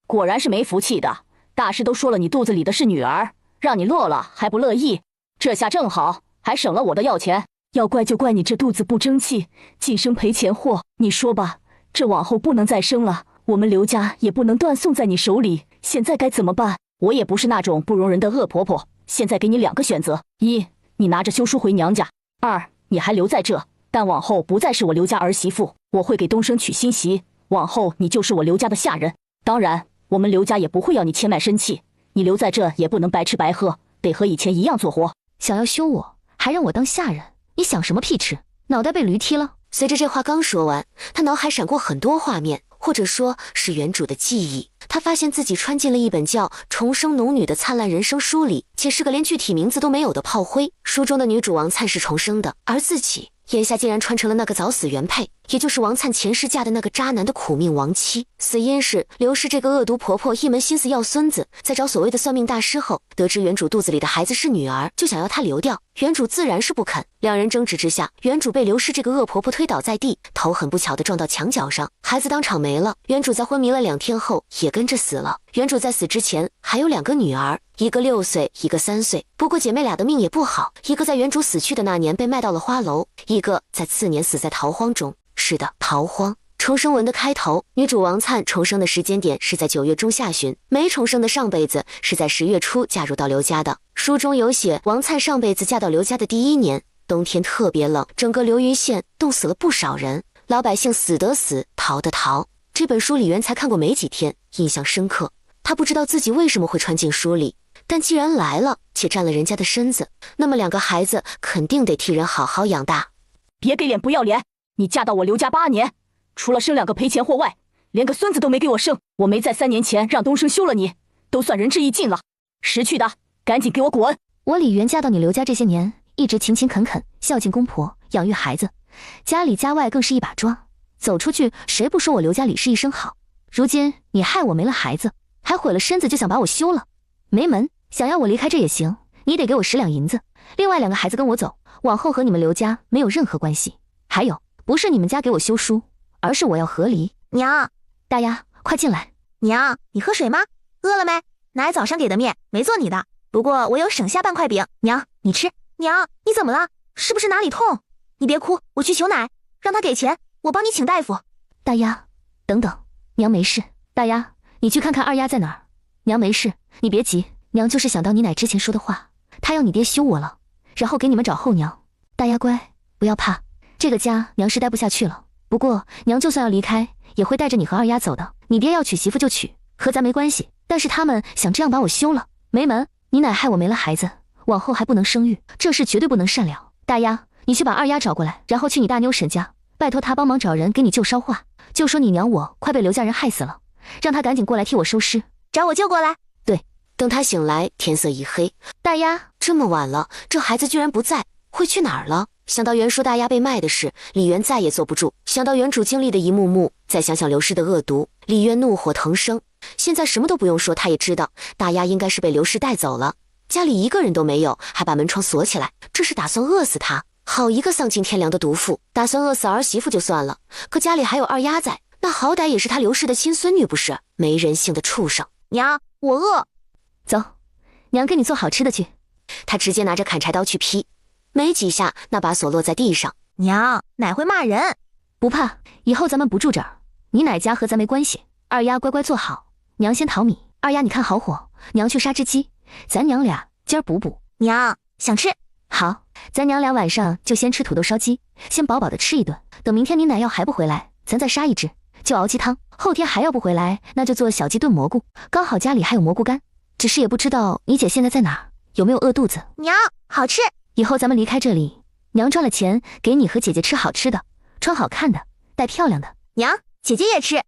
果然是没福气的。大师都说了，你肚子里的是女儿，让你落了还不乐意。这下正好，还省了我的药钱。要怪就怪你这肚子不争气，既生赔钱货。你说吧，这往后不能再生了，我们刘家也不能断送在你手里，现在该怎么办？我也不是那种不容人的恶婆婆，现在给你2个选择：一，你拿着休书回娘家；二，你还留在这，但往后不再是我刘家儿媳妇，我会给东升娶新媳，往后你就是我刘家的下人。当然，我们刘家也不会要你欠卖身契，你留在这也不能白吃白喝，得和以前一样做活。想要休我，还让我当下人？你想什么屁吃？脑袋被驴踢了？随着这话刚说完，他脑海闪过很多画面，或者说是原主的记忆。他发现自己穿进了一本叫《重生农女的灿烂人生》书里，且是个连具体名字都没有的炮灰。书中的女主王灿是重生的，而自己眼下竟然穿成了那个早死原配，也就是王灿前世嫁的那个渣男的苦命亡妻。死因是刘氏这个恶毒婆婆一门心思要孙子，在找所谓的算命大师后，得知原主肚子里的孩子是女儿，就想要她流掉。原主自然是不肯，两人争执之下，原主被刘氏这个恶婆婆推倒在地，头很不巧地撞到墙角上，孩子当场没了。原主在昏迷了2天后也跟着死了。原主在死之前还有2个女儿，一个6岁，一个3岁。不过姐妹俩的命也不好，一个在原主死去的那年被卖到了花楼，一个在次年死在逃荒中。是的，逃荒。重生文的开头，女主王灿重生的时间点是在9月中下旬，没重生的上辈子是在10月初嫁入到刘家的。书中有写，王灿上辈子嫁到刘家的第1年，冬天特别冷，整个流云县冻死了不少人，老百姓死得死，逃的逃。这本书李渊才看过没几天，印象深刻。他不知道自己为什么会穿进书里，但既然来了，且占了人家的身子，那么2个孩子肯定得替人好好养大。别给脸不要脸！你嫁到我刘家8年，除了生2个赔钱货外，连个孙子都没给我生。我没在3年前让东升休了你，都算仁至义尽了。识趣的，赶紧给我滚！我李媛嫁到你刘家这些年，一直勤勤恳恳，孝敬公婆，养育孩子，家里家外更是一把抓。走出去，谁不说我刘家李氏一声好？如今你害我没了孩子，还毁了身子，就想把我休了？没门！想要我离开这也行，你得给我10两银子。另外2个孩子跟我走，往后和你们刘家没有任何关系。还有，不是你们家给我休书，而是我要和离。娘，大丫，快进来。娘，你喝水吗？饿了没？奶早上给的面没做你的，不过我有省下半块饼。娘，你吃。娘，你怎么了？是不是哪里痛？你别哭，我去求奶，让他给钱，我帮你请大夫。大丫，等等，娘没事。大丫，你去看看二丫在哪儿。娘没事，你别急，娘就是想到你奶之前说的话，她要你爹休我了，然后给你们找后娘。大丫乖，不要怕，这个家娘是待不下去了。不过娘就算要离开，也会带着你和二丫走的。你爹要娶媳妇就娶，和咱没关系，但是他们想这样把我休了，没门。你奶害我没了孩子，往后还不能生育，这事绝对不能善了。大丫，你去把二丫找过来，然后去你大妞沈家，拜托她帮忙找人给你舅捎话，就说你娘我快被刘家人害死了，让她赶紧过来替我收尸。找我舅过来。对。等他醒来，天色已黑。大丫，这么晚了，这孩子居然不在，会去哪儿了？想到袁叔大丫被卖的事，李渊再也坐不住。想到原主经历的一幕幕，再想想刘氏的恶毒，李渊怒火腾生。现在什么都不用说，他也知道大丫应该是被刘氏带走了，家里一个人都没有，还把门窗锁起来，这是打算饿死他。好一个丧尽天良的毒妇，打算饿死儿媳妇就算了，可家里还有二丫在，那好歹也是他刘氏的亲孙女不是？没人性的畜生！娘，我饿。走，娘给你做好吃的去。他直接拿着砍柴刀去劈，没几下，那把锁落在地上。娘，奶会骂人。不怕，以后咱们不住这儿，你奶家和咱没关系。二丫乖乖坐好，娘先淘米。二丫你看好火，娘去杀只鸡，咱娘俩今儿补补。娘，想吃。好，咱娘俩晚上就先吃土豆烧鸡，先饱饱的吃一顿，等明天你奶要还不回来，咱再杀一只，就熬鸡汤。后天还要不回来，那就做小鸡炖蘑菇，刚好家里还有蘑菇干。只是也不知道你姐现在在哪儿，有没有饿肚子？娘，好吃。以后咱们离开这里，娘赚了钱给你和姐姐吃好吃的，穿好看的，带漂亮的。娘，姐姐也吃。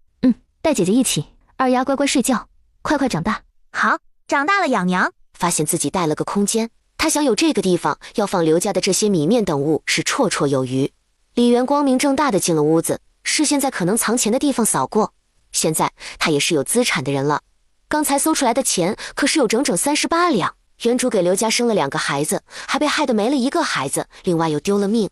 带姐姐一起。二丫乖乖睡觉，快快长大。好，长大了养娘。发现自己带了个空间，他想有这个地方要放刘家的这些米面等物是绰绰有余。李渊光明正大的进了屋子，视线在可能藏钱的地方扫过。现在他也是有资产的人了，刚才搜出来的钱可是有整整38两。原主给刘家生了2个孩子，还被害得没了1个孩子，另外又丢了命，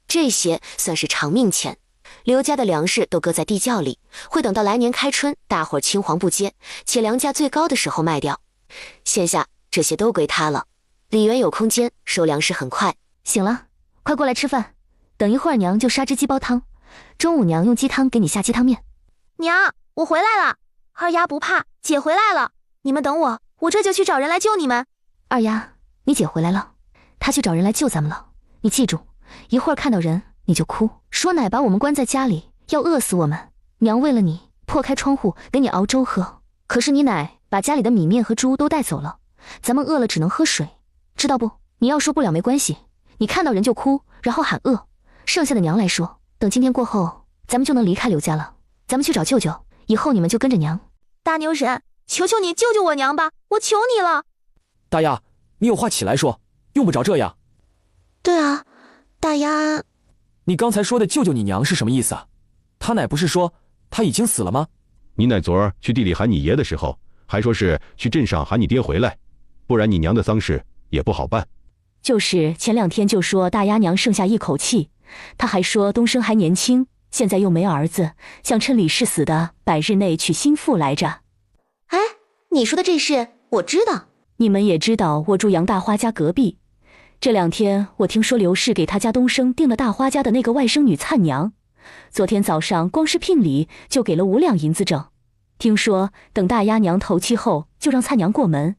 这些算是长命钱。刘家的粮食都搁在地窖里，会等到来年开春，大伙儿青黄不接，且粮价最高的时候卖掉。现下这些都归他了。李元有空间，收粮食很快。醒了，快过来吃饭。等一会儿娘就杀只鸡煲汤，中午娘用鸡汤给你下鸡汤面。娘，我回来了。二丫不怕，姐回来了。你们等我，我这就去找人来救你们。二丫，你姐回来了，她去找人来救咱们了。你记住，一会儿看到人你就哭，说奶把我们关在家里，要饿死我们。娘为了你破开窗户给你熬粥喝，可是你奶把家里的米面和猪都带走了，咱们饿了只能喝水，知道不？你要说不了没关系，你看到人就哭，然后喊饿，剩下的娘来说。等今天过后，咱们就能离开刘家了。咱们去找舅舅，以后你们就跟着娘。大牛神，求求你救救我娘吧，我求你了。大丫，你有话起来说，用不着这样。对啊，大丫，你刚才说的救救你娘是什么意思啊？他奶不是说他已经死了吗？你奶昨儿去地里喊你爷的时候，还说是去镇上喊你爹回来，不然你娘的丧事也不好办。就是前2天就说大丫娘剩下一口气，他还说东升还年轻，现在又没儿子，想趁李氏死的100日内娶新妇来着。哎，你说的这事我知道。你们也知道我住杨大花家隔壁，这2天我听说刘氏给他家东升定了大花家的那个外甥女灿娘，昨天早上光是聘礼就给了5两银子整，听说等大丫娘头七后就让灿娘过门。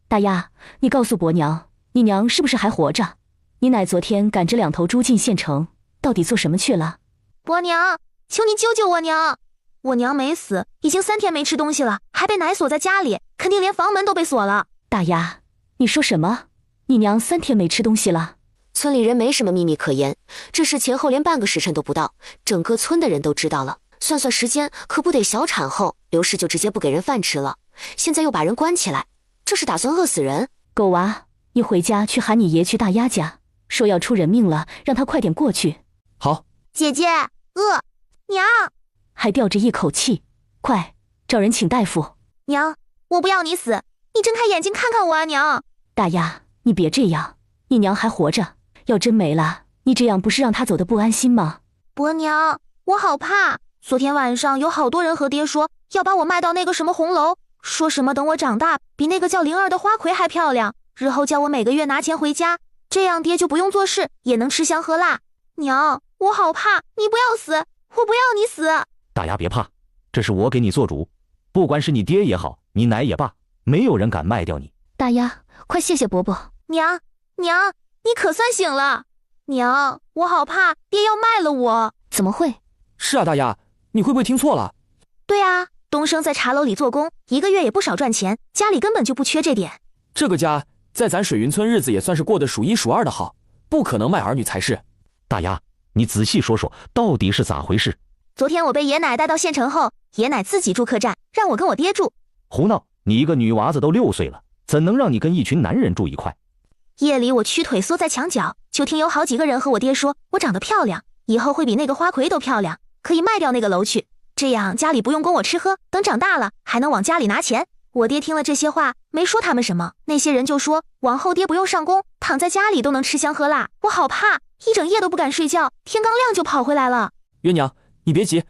大丫，你告诉伯娘，你娘是不是还活着？你奶昨天赶着2头猪进县城，到底做什么去了？伯娘，求你救救我娘！我娘没死，已经3天没吃东西了，还被奶锁在家里，肯定连房门都被锁了。大丫，你说什么？你娘3天没吃东西了？村里人没什么秘密可言，这事前后连半个时辰都不到，整个村的人都知道了。算算时间，可不得小产后，刘氏就直接不给人饭吃了，现在又把人关起来，这是打算饿死人？狗娃，你回家去喊你爷去大丫家，说要出人命了，让他快点过去。好。姐姐，娘，还吊着一口气，快找人请大夫。娘，我不要你死，你睁开眼睛看看我啊，娘。大丫，你别这样，你娘还活着，要真没了，你这样不是让她走得不安心吗？伯娘，我好怕。昨天晚上有好多人和爹说要把我卖到那个什么红楼，说什么等我长大比那个叫灵儿的花魁还漂亮，日后叫我每个月拿钱回家，这样爹就不用做事，也能吃香喝辣。娘，我好怕，你不要死，我不要你死。大丫别怕，这是我给你做主，不管是你爹也好，你奶也罢，没有人敢卖掉你。大丫，快谢谢伯伯。娘，你可算醒了。娘，我好怕爹要卖了我。怎么会？是啊，大丫，你会不会听错了？对啊，东升在茶楼里做工，1个月也不少赚钱，家里根本就不缺这点。这个家在咱水云村日子也算是过得数1数2的好，不可能卖儿女才是。大丫，你仔细说说，到底是咋回事？昨天我被爷奶带到县城后，爷奶自己住客栈，让我跟我爹住。胡闹！你一个女娃子都6岁了，怎能让你跟一群男人住一块？夜里我屈腿缩在墙角，就听有好几个人和我爹说我长得漂亮，以后会比那个花魁都漂亮，可以卖掉那个楼去，这样家里不用供我吃喝，等长大了还能往家里拿钱。我爹听了这些话，没说他们什么，那些人就说往后爹不用上工，躺在家里都能吃香喝辣。我好怕，一整夜都不敢睡觉，天刚亮就跑回来了。元娘，你别急，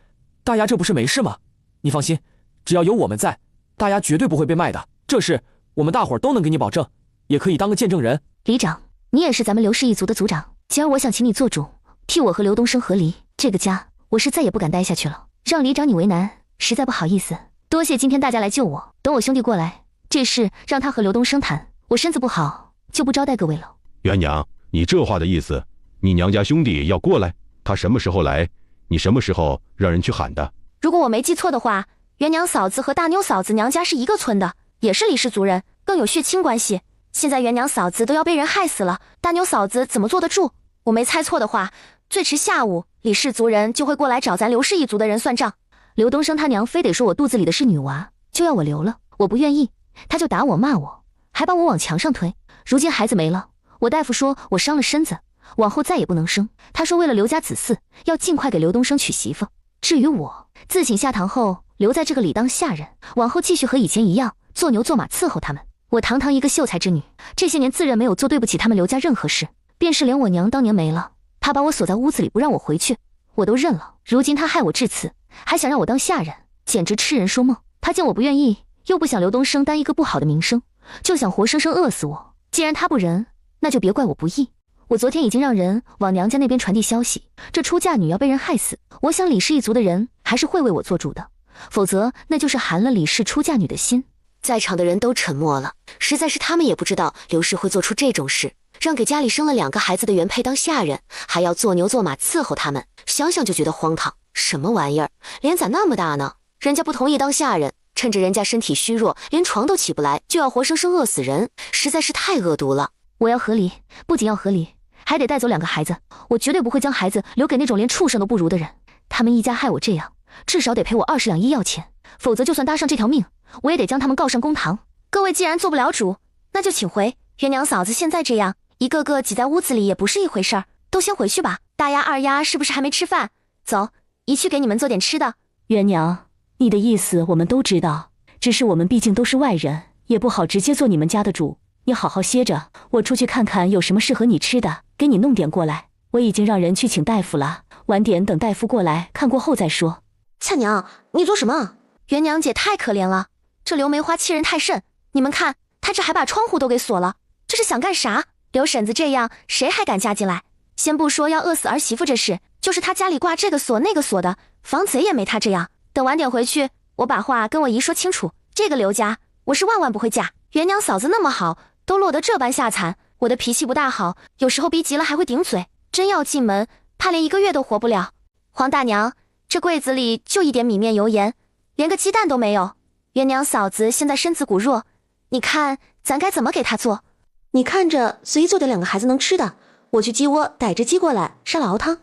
大丫这不是没事吗？你放心，只要有我们在，大丫绝对不会被卖的，这事我们大伙儿都能给你保证，也可以当个见证人。里长，你也是咱们刘氏一族的族长，今儿我想请你做主，替我和刘东升和离，这个家我是再也不敢待下去了，让里长你为难，实在不好意思。多谢今天大家来救我，等我兄弟过来，这事让他和刘东升谈，我身子不好，就不招待各位了。元娘，你这话的意思，你娘家兄弟要过来，他什么时候来？你什么时候让人去喊的？如果我没记错的话，元娘嫂子和大妞嫂子娘家是一个村的，也是李氏族人，更有血亲关系。现在元娘嫂子都要被人害死了，大妞嫂子怎么坐得住？我没猜错的话，最迟下午李氏族人就会过来找咱刘氏一族的人算账。刘东升他娘非得说我肚子里的是女娃，就要我留了，我不愿意，他就打我骂我，还把我往墙上推。如今孩子没了，我大夫说我伤了身子，往后再也不能生。他说为了刘家子嗣，要尽快给刘东升娶媳妇。至于我，自请下堂后留在这个里当下人，往后继续和以前一样做牛做马伺候他们。我堂堂一个秀才之女，这些年自认没有做对不起他们刘家任何事，便是连我娘当年没了，她把我锁在屋子里不让我回去，我都认了。如今他害我至此，还想让我当下人，简直痴人说梦。他见我不愿意，又不想刘东升担一个不好的名声，就想活生生饿死我。既然他不仁，那就别怪我不义。我昨天已经让人往娘家那边传递消息，这出嫁女要被人害死。我想李氏一族的人还是会为我做主的，否则那就是寒了李氏出嫁女的心。在场的人都沉默了，实在是他们也不知道刘氏会做出这种事，让给家里生了2个孩子的原配当下人，还要做牛做马伺候他们，想想就觉得荒唐。什么玩意儿，脸咋那么大呢？人家不同意当下人，趁着人家身体虚弱，连床都起不来，就要活生生饿死人，实在是太恶毒了。我要和离，不仅要和离，还得带走2个孩子。我绝对不会将孩子留给那种连畜生都不如的人。他们一家害我这样，至少得赔我20两医药钱，否则就算搭上这条命，我也得将他们告上公堂。各位既然做不了主，那就请回。元娘嫂子现在这样，一个个挤在屋子里也不是一回事儿，都先回去吧。大丫二丫是不是还没吃饭？走，姨去给你们做点吃的。元娘，你的意思我们都知道，只是我们毕竟都是外人，也不好直接做你们家的主。你好好歇着，我出去看看有什么适合你吃的，给你弄点过来。我已经让人去请大夫了，晚点等大夫过来看过后再说。恰娘，你做什么？元娘姐太可怜了，这刘梅花欺人太甚。你们看，她这还把窗户都给锁了，这是想干啥？刘婶子这样，谁还敢嫁进来？先不说要饿死儿媳妇这事，就是她家里挂这个锁那个锁的，防贼也没她这样。等晚点回去，我把话跟我姨说清楚。这个刘家，我是万万不会嫁。元娘嫂子那么好，都落得这般下惨。我的脾气不大好，有时候逼急了还会顶嘴，真要进门，怕连1个月都活不了。黄大娘，这柜子里就一点米面油盐，连个鸡蛋都没有。元娘嫂子现在身子骨弱，你看咱该怎么给她做？你看着随意做点2个孩子能吃的，我去鸡窝逮只鸡过来杀了熬汤。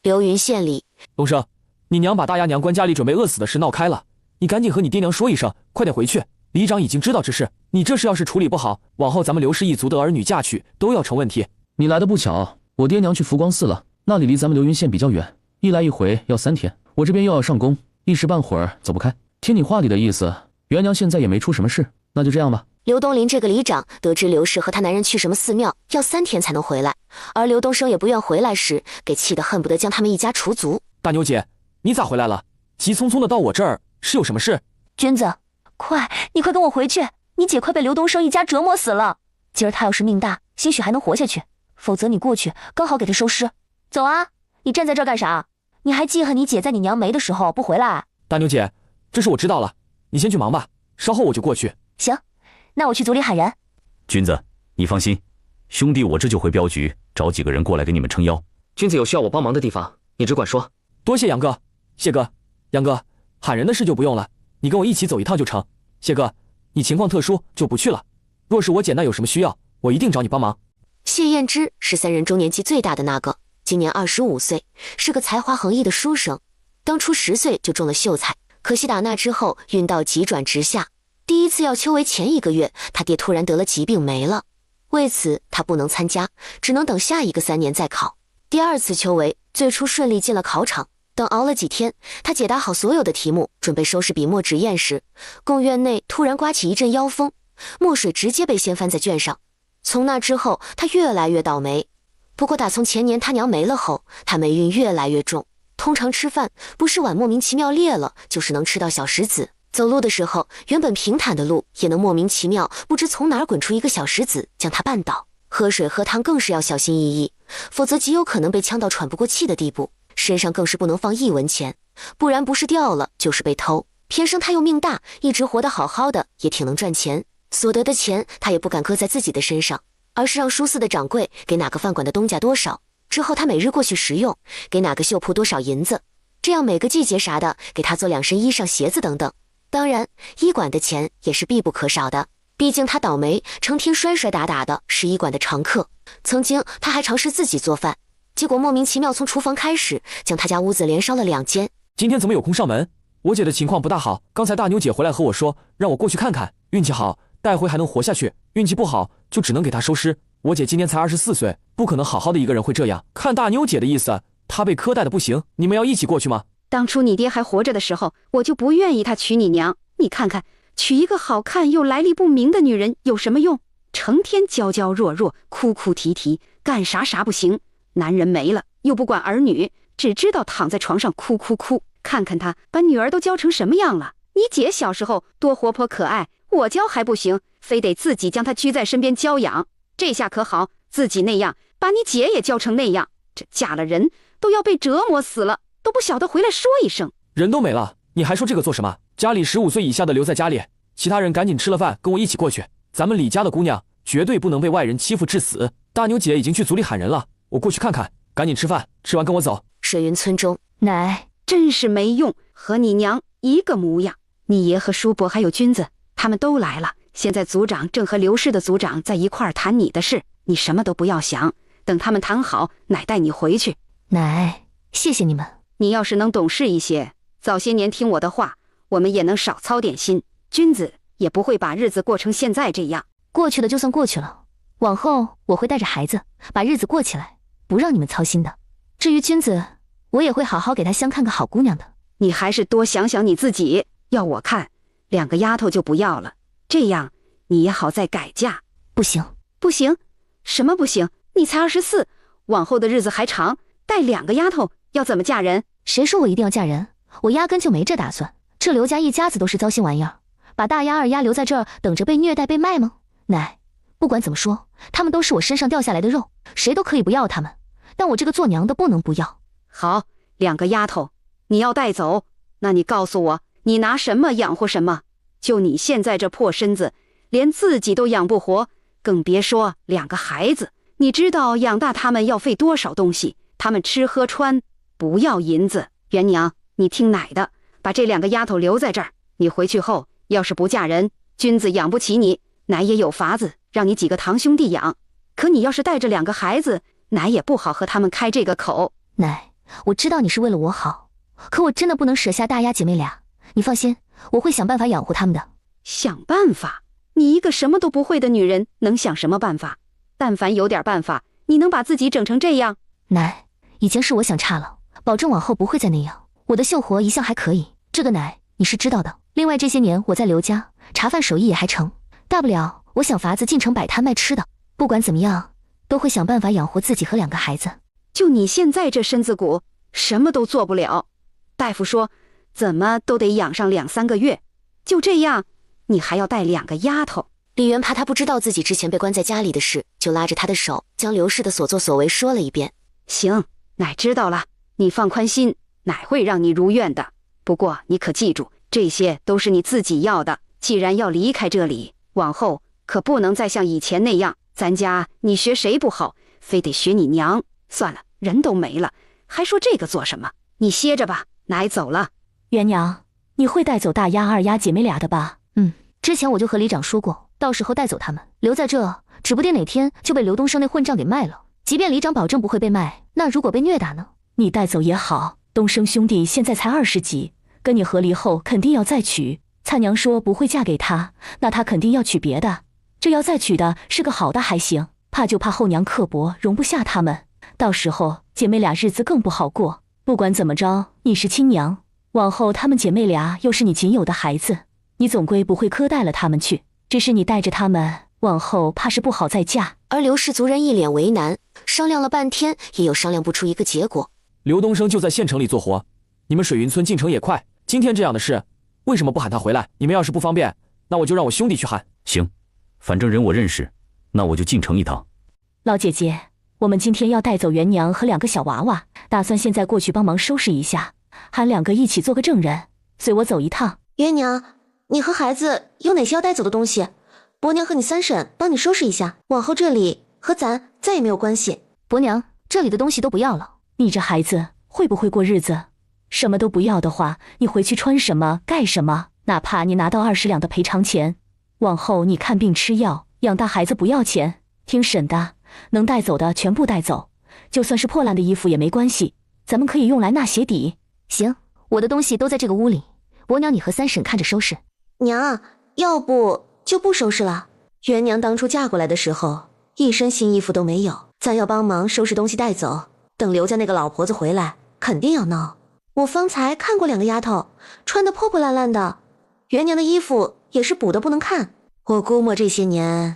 流云县里，东升，你娘把大丫娘关家里准备饿死的事闹开了，你赶紧和你爹娘说一声，快点回去。里长已经知道这事，你这事要是处理不好，往后咱们刘氏一族的儿女嫁娶都要成问题。你来的不巧，我爹娘去福光寺了，那里离咱们流云县比较远，一来一回要3天，我这边又要上工，一时半会儿走不开。听你话里的意思，元娘现在也没出什么事，那就这样吧。刘东林这个里长得知刘氏和她男人去什么寺庙，要3天才能回来，而刘东升也不愿回来时，给气得恨不得将他们一家除族。大妞姐，你咋回来了？急匆匆的到我这儿，是有什么事？娟子，快，你快跟我回去，你姐快被刘东升一家折磨死了。今儿他要是命大，兴许还能活下去，否则你过去刚好给他收尸。走啊，你站在这儿干啥？你还记恨你姐在你娘没的时候不回来？大妞姐，这事我知道了，你先去忙吧，稍后我就过去。行，那我去组里喊人。君子，你放心，兄弟我这就回镖局找几个人过来给你们撑腰。君子有需要我帮忙的地方，你只管说。多谢杨哥，谢哥。杨哥，喊人的事就不用了，你跟我一起走一趟就成。谢哥，你情况特殊就不去了，若是我姐那有什么需要，我一定找你帮忙。谢燕之是3人中年纪最大的那个，今年25岁，是个才华横溢的书生。当初10岁就中了秀才，可惜打那之后运道急转直下。第一次要秋闱前1个月，他爹突然得了疾病没了，为此他不能参加，只能等下一个3年再考。第2次秋闱，最初顺利进了考场，等熬了几天，他解答好所有的题目，准备收拾笔墨纸砚时，贡院内突然刮起一阵妖风，墨水直接被掀翻在卷上。从那之后，他越来越倒霉。不过打从前年他娘没了后，他霉运越来越重。通常吃饭不是碗莫名其妙裂了，就是能吃到小石子。走路的时候，原本平坦的路也能莫名其妙不知从哪儿滚出一个小石子，将他绊倒。喝水喝汤更是要小心翼翼，否则极有可能被呛到喘不过气的地步。身上更是不能放1文钱，不然不是掉了就是被偷。偏生他又命大，一直活得好好的，也挺能赚钱。所得的钱他也不敢搁在自己的身上，而是让书肆的掌柜给哪个饭馆的东家多少，之后他每日过去食用，给哪个绣铺多少银子，这样每个季节啥的给他做2身衣裳鞋子等等。当然医馆的钱也是必不可少的，毕竟他倒霉成天摔摔打打的是医馆的常客。曾经他还尝试自己做饭，结果莫名其妙从厨房开始将他家屋子连烧了2间。今天怎么有空上门？我姐的情况不大好，刚才大妞姐回来和我说让我过去看看，运气好带回还能活下去，运气不好就只能给她收尸。我姐今年才24岁，不可能好好的一个人会这样。看大妞姐的意思，她被苛待的不行，你们要一起过去吗？当初你爹还活着的时候，我就不愿意他娶你娘。你看看，娶一个好看又来历不明的女人有什么用？成天娇娇弱弱，哭哭啼啼，干啥啥不行。男人没了，又不管儿女，只知道躺在床上哭哭哭。看看他把女儿都教成什么样了。你姐小时候多活泼可爱，我教还不行，非得自己将她拘在身边教养。这下可好，自己那样，把你姐也教成那样，这嫁了人都要被折磨死了，都不晓得回来说一声。人都没了，你还说这个做什么？家里15岁以下的留在家里，其他人赶紧吃了饭跟我一起过去。咱们李家的姑娘绝对不能被外人欺负致死。大妞姐已经去族里喊人了，我过去看看。赶紧吃饭，吃完跟我走。水云村中，奶真是没用，和你娘一个模样。你爷和叔伯还有君子他们都来了，现在族长正和刘氏的族长在一块儿谈你的事，你什么都不要想，等他们谈好，奶带你回去。奶，谢谢你们。你要是能懂事一些，早些年听我的话，我们也能少操点心，君子也不会把日子过成现在这样。过去的就算过去了，往后我会带着孩子把日子过起来，不让你们操心的。至于君子，我也会好好给他相看个好姑娘的。你还是多想想你自己，要我看，2个丫头就不要了，这样你也好再改嫁。不行，不行，什么不行？你才24，往后的日子还长，带2个丫头要怎么嫁人？谁说我一定要嫁人？我压根就没这打算。这刘家一家子都是糟心玩意儿，把大丫二丫留在这儿等着被虐待被卖吗？奶，不管怎么说，他们都是我身上掉下来的肉，谁都可以不要他们，但我这个做娘的不能不要。好，2个丫头你要带走，那你告诉我，你拿什么养活什么？就你现在这破身子，连自己都养不活，更别说2个孩子。你知道养大他们要费多少东西？他们吃喝穿不要银子。元娘，你听奶的，把这2个丫头留在这儿。你回去后要是不嫁人，君子养不起你，奶也有法子让你几个堂兄弟养。可你要是带着2个孩子，奶也不好和他们开这个口。奶，我知道你是为了我好，可我真的不能舍下大丫姐妹俩。你放心，我会想办法养活他们的。想办法？你一个什么都不会的女人，能想什么办法？但凡有点办法，你能把自己整成这样？奶，以前是我想差了，保证往后不会再那样。我的绣活一向还可以，这个奶你是知道的。另外这些年我在刘家茶饭手艺也还成，大不了我想法子进城摆摊卖吃的。不管怎么样，都会想办法养活自己和2个孩子。就你现在这身子骨，什么都做不了。大夫说怎么都得养上2、3个月，就这样你还要带2个丫头。李元怕他不知道自己之前被关在家里的事，就拉着他的手将刘氏的所作所为说了一遍。行，奶知道了，你放宽心，奶会让你如愿的。不过你可记住，这些都是你自己要的，既然要离开这里，往后可不能再像以前那样，咱家你学谁不好，非得学你娘。算了，人都没了，还说这个做什么？你歇着吧，奶走了。元娘，你会带走大丫二丫姐妹俩的吧？之前我就和里长说过，到时候带走他们，留在这，指不定哪天就被刘东升那混账给卖了。即便里长保证不会被卖，那如果被虐打呢？你带走也好，东升兄弟现在才20几，跟你和离后肯定要再娶。灿娘说不会嫁给他，那他肯定要娶别的。这要再娶的是个好的还行，怕就怕后娘刻薄，容不下他们。到时候姐妹俩日子更不好过。不管怎么着，你是亲娘，往后她们姐妹俩又是你仅有的孩子，你总归不会苛待了她们去。只是你带着她们，往后怕是不好再嫁。而刘氏族人一脸为难，商量了半天，也有商量不出一个结果。刘东升就在县城里做活，你们水云村进城也快。今天这样的事，为什么不喊他回来？你们要是不方便，那我就让我兄弟去喊。行，反正人我认识，那我就进城一趟。老姐姐，我们今天要带走元娘和2个小娃娃，打算现在过去帮忙收拾一下，喊2个一起做个证人，随我走一趟。元娘，你和孩子有哪些要带走的东西？伯娘和你三婶帮你收拾一下，往后这里和咱再也没有关系。伯娘，这里的东西都不要了。你这孩子会不会过日子？什么都不要的话，你回去穿什么盖什么，哪怕你拿到20两的赔偿钱，往后你看病吃药养大孩子不要钱。听婶的，能带走的全部带走，就算是破烂的衣服也没关系，咱们可以用来纳鞋底。行，我的东西都在这个屋里，伯娘你和三婶看着收拾。娘，要不就不收拾了。元娘当初嫁过来的时候，一身新衣服都没有，咱要帮忙收拾东西带走，等刘家那个老婆子回来肯定要闹。我方才看过2个丫头穿得破破烂烂的，元娘的衣服也是补得不能看，我估摸这些年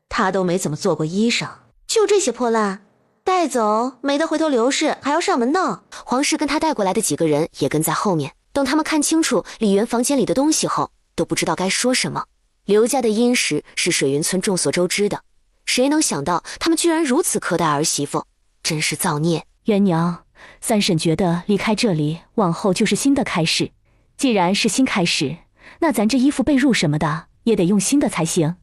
她都没怎么做过衣裳，就这些破烂带走没得回头，刘氏还要上门呢。黄氏跟他带过来的几个人也跟在后面。等他们看清楚李媛房间里的东西后，都不知道该说什么。刘家的殷实是水云村众所周知的，谁能想到他们居然如此苛待儿媳妇，真是造孽。元娘，三婶觉得离开这里，往后就是新的开始。既然是新开始，那咱这衣服被褥什么的也得用新的才行。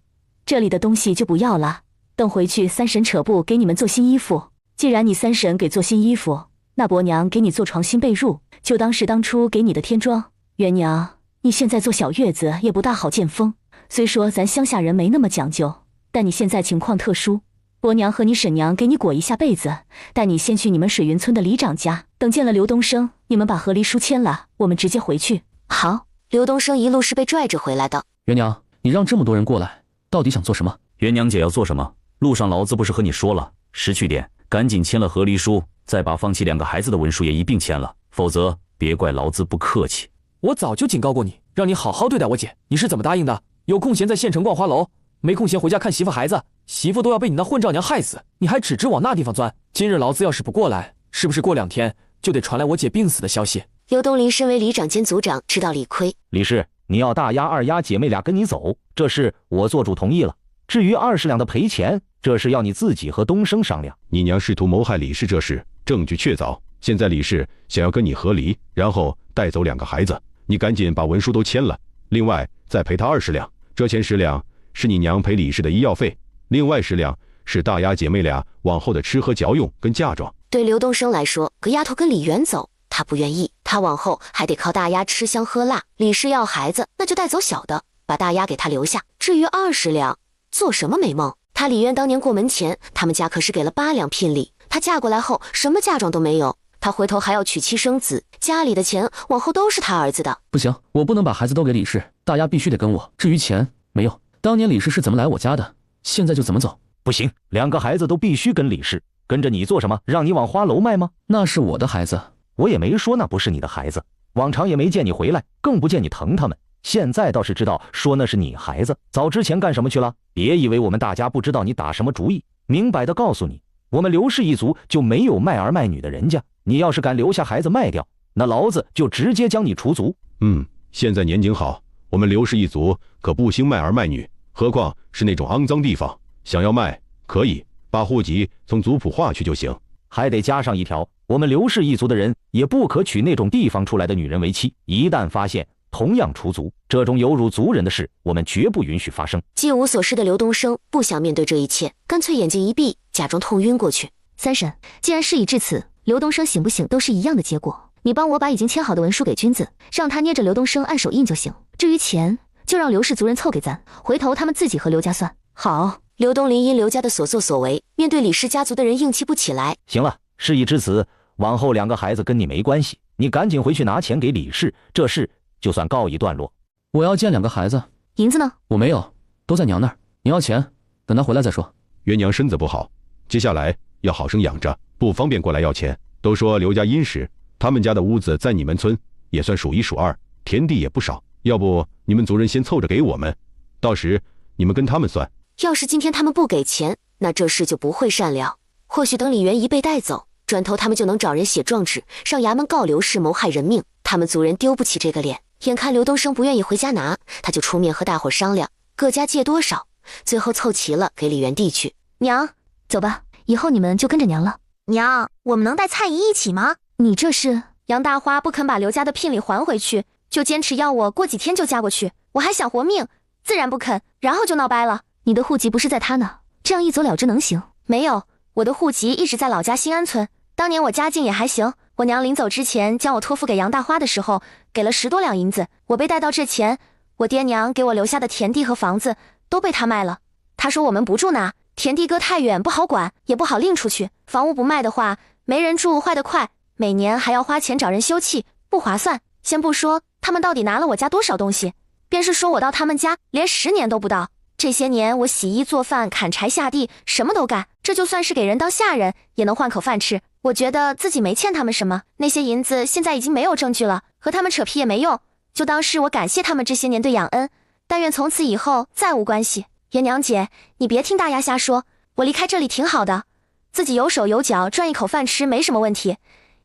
这里的东西就不要了，等回去三婶扯布给你们做新衣服。既然你三婶给做新衣服，那伯娘给你做床新被褥，就当是当初给你的添妆。元娘，你现在做小月子也不大好见风，虽说咱乡下人没那么讲究，但你现在情况特殊，伯娘和你婶娘给你裹一下被子，带你先去你们水云村的里长家，等见了刘东升，你们把和离书签了，我们直接回去。好。刘东升一路是被拽着回来的。元娘，你让这么多人过来，到底想做什么？元娘姐要做什么？路上老子不是和你说了，识趣点，赶紧签了和离书，再把放弃2个孩子的文书也一并签了，否则别怪老子不客气。我早就警告过你，让你好好对待我姐，你是怎么答应的？有空闲在县城逛花楼，没空闲回家看媳妇孩子，媳妇都要被你那混账娘害死，你还只知往那地方钻。今日老子要是不过来，是不是过2天就得传来我姐病死的消息？刘东林身为里长兼族长，知道理亏。李氏，你要大丫、二丫姐妹俩跟你走，这事我做主同意了。至于20两的赔钱，这是要你自己和东升商量。你娘试图谋害李氏这事，证据确凿。现在李氏想要跟你和离，然后带走2个孩子，你赶紧把文书都签了。另外再赔他20两，这钱10两是你娘赔李氏的医药费，另外10两是大丫姐妹俩往后的吃喝嚼用跟嫁妆。对刘东升来说，个丫头跟李媛走，他不愿意，他往后还得靠大丫吃香喝辣。李氏要孩子，那就带走小的，把大丫给他留下。至于20两，做什么美梦？他李渊当年过门前，他们家可是给了8两聘礼。他嫁过来后，什么嫁妆都没有，他回头还要娶妻生子，家里的钱往后都是他儿子的。不行，我不能把孩子都给李氏，大丫必须得跟我。至于钱，没有，当年李氏是怎么来我家的，现在就怎么走。不行，2个孩子都必须跟李氏，跟着你做什么？让你往花楼卖吗？那是我的孩子。我也没说那不是你的孩子，往常也没见你回来，更不见你疼他们。现在倒是知道说那是你孩子，早之前干什么去了？别以为我们大家不知道你打什么主意，明摆的告诉你，我们刘氏一族就没有卖儿卖女的人家。你要是敢留下孩子卖掉，那老子就直接将你除族。现在年景好，我们刘氏一族可不兴卖儿卖女，何况是那种肮脏地方。想要卖可以，把户籍从族谱划去就行。还得加上一条，我们刘氏一族的人也不可娶那种地方出来的女人为妻，一旦发现同样除族，这种有辱族人的事我们绝不允许发生。既无所事的刘东升不想面对这一切，干脆眼睛一闭，假装痛晕过去。三婶，既然事已至此，刘东升醒不醒都是一样的结果，你帮我把已经签好的文书给君子，让他捏着刘东升按手印就行。至于钱，就让刘氏族人凑给咱，回头他们自己和刘家算。好。刘东林因刘家的所作所为，面对李氏家族的人硬气不起来。行了，事已至此，往后2个孩子跟你没关系，你赶紧回去拿钱给李氏，这事就算告一段落。我要见2个孩子。银子呢？我没有，都在娘那儿。你要钱，等他回来再说。元娘身子不好，接下来要好生养着，不方便过来要钱。都说刘家殷实，他们家的屋子在你们村也算数1数2，田地也不少。要不你们族人先凑着给我们，到时你们跟他们算。要是今天他们不给钱，那这事就不会善了。或许等李元一被带走，转头他们就能找人写状纸，上衙门告刘氏谋害人命。他们族人丢不起这个脸。眼看刘东升不愿意回家拿，他就出面和大伙商量，各家借多少，最后凑齐了给李元递去。娘，走吧，以后你们就跟着娘了。娘，我们能带蔡姨一起吗？你这是……杨大花不肯把刘家的聘礼还回去，就坚持要我过几天就嫁过去，我还想活命，自然不肯，然后就闹掰了。你的户籍不是在他那，这样一走了之能行？没有，我的户籍一直在老家新安村。当年我家境也还行，我娘临走之前将我托付给杨大花的时候，给了10多两银子。我被带到这前，我爹娘给我留下的田地和房子都被他卖了。他说我们不住那，田地隔太远不好管，也不好拎出去。房屋不卖的话，没人住坏得快，每年还要花钱找人修葺，不划算。先不说他们到底拿了我家多少东西，便是说我到他们家连10年都不到。这些年我洗衣做饭砍柴下地什么都干，这就算是给人当下人也能换口饭吃。我觉得自己没欠他们什么，那些银子现在已经没有证据了，和他们扯皮也没用，就当是我感谢他们这些年对养恩，但愿从此以后再无关系。元娘姐，你别听大丫瞎说，我离开这里挺好的，自己有手有脚赚一口饭吃没什么问题，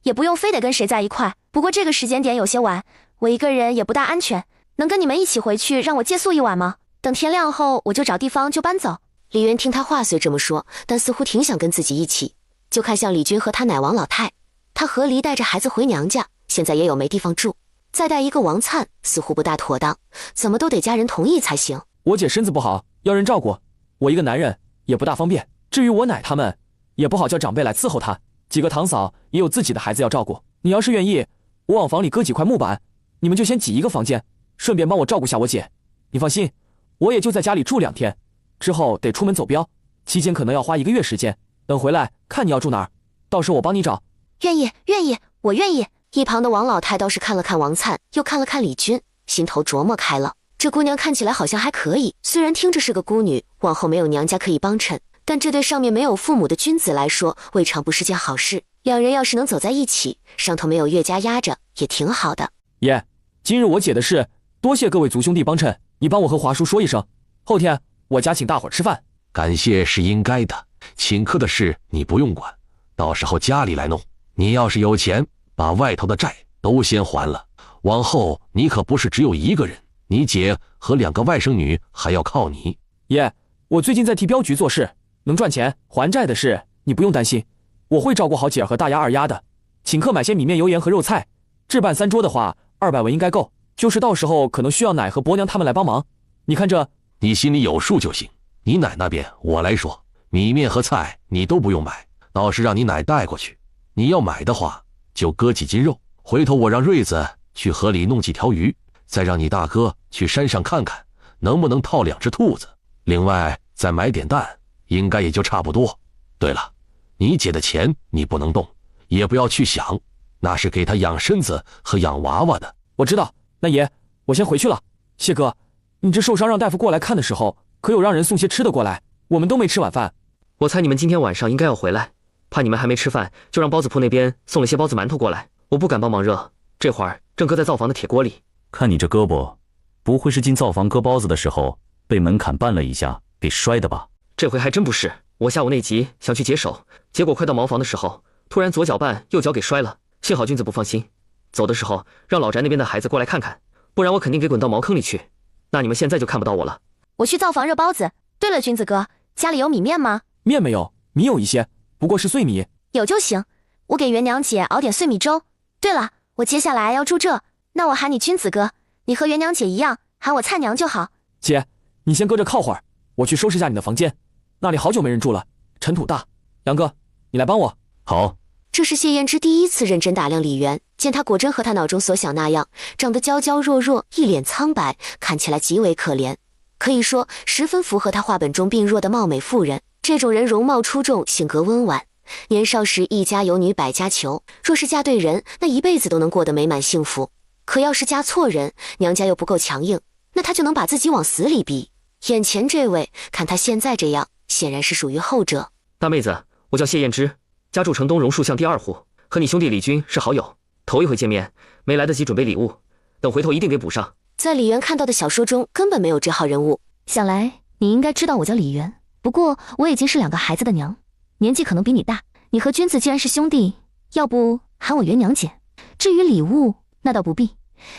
也不用非得跟谁在一块。不过这个时间点有些晚，我一个人也不大安全，能跟你们一起回去让我借宿一晚吗？等天亮后我就找地方就搬走。李渊听他话虽这么说，但似乎挺想跟自己一起，就看向李军和他奶王老太。他和离带着孩子回娘家，现在也有没地方住，再带一个王灿似乎不大妥当，怎么都得家人同意才行。我姐身子不好，要人照顾，我一个男人也不大方便。至于我奶他们，也不好叫长辈来伺候她，几个堂嫂也有自己的孩子要照顾。你要是愿意，我往房里搁几块木板，你们就先挤一个房间，顺便帮我照顾下我姐。你放心，我也就在家里住2天，之后得出门走镖，期间可能要花1个月时间。等回来看你要住哪儿，到时候我帮你找。愿意，我愿意。一旁的王老太倒是看了看王灿，又看了看李军，心头琢磨开了。这姑娘看起来好像还可以，虽然听着是个孤女，往后没有娘家可以帮衬，但这对上面没有父母的君子来说，未尝不是件好事。两人要是能走在一起，上头没有岳家压着，也挺好的。爷，今日我姐的事，多谢各位族兄弟帮衬，你帮我和华叔说一声，后天我家请大伙儿吃饭。感谢是应该的，请客的事你不用管，到时候家里来弄。你要是有钱，把外头的债都先还了，往后你可不是只有一个人，你姐和2个外甥女还要靠你。爷，我最近在替镖局做事，能赚钱，还债的事你不用担心，我会照顾好姐儿和大丫二丫的。请客买些米面油盐和肉菜，置办3桌的话，200文应该够。就是到时候可能需要奶和伯娘他们来帮忙，你看这……你心里有数就行。你奶那边我来说，米面和菜你都不用买，倒是让你奶带过去。你要买的话，就割几斤肉，回头我让瑞子去河里弄几条鱼，再让你大哥去山上看看能不能套2只兔子，另外再买点蛋，应该也就差不多。对了，你姐的钱你不能动，也不要去想，那是给她养身子和养娃娃的。我知道，那爷，我先回去了。谢哥，你这受伤让大夫过来看的时候，可有让人送些吃的过来？我们都没吃晚饭。我猜你们今天晚上应该要回来，怕你们还没吃饭，就让包子铺那边送了些包子馒头过来。我不敢帮忙热，这会儿正搁在灶房的铁锅里。看你这胳膊，不会是进灶房割包子的时候被门槛绊了一下给摔的吧？这回还真不是，我下午那集想去解手，结果快到茅房的时候，突然左脚绊右脚给摔了，幸好君子不放心，走的时候让老宅那边的孩子过来看看，不然我肯定给滚到茅坑里去。那你们现在就看不到我了。我去灶房热包子。对了，君子哥，家里有米面吗？面没有，米有一些，不过是碎米。有就行，我给元娘姐熬点碎米粥。对了，我接下来要住这，那我喊你君子哥，你和元娘姐一样喊我灿娘就好。姐，你先搁这靠会儿，我去收拾下你的房间，那里好久没人住了，尘土大。杨哥，你来帮我。好。这是谢燕之第一次认真打量李元，见他果真和他脑中所想那样，长得娇娇弱弱，一脸苍白，看起来极为可怜，可以说十分符合他画本中病弱的貌美妇人。这种人容貌出众，性格温婉，年少时一家有女百家求，若是嫁对人，那一辈子都能过得美满幸福。可要是嫁错人，娘家又不够强硬，那他就能把自己往死里逼。眼前这位，看他现在这样，显然是属于后者。大妹子，我叫谢燕之，家住城东榕树巷第2户，和你兄弟李军是好友，头一回见面，没来得及准备礼物，等回头一定给补上。在李元看到的小说中根本没有这号人物。想来你应该知道我叫李元，不过我已经是2个孩子的娘，年纪可能比你大。你和君子既然是兄弟，要不喊我元娘姐。至于礼物，那倒不必，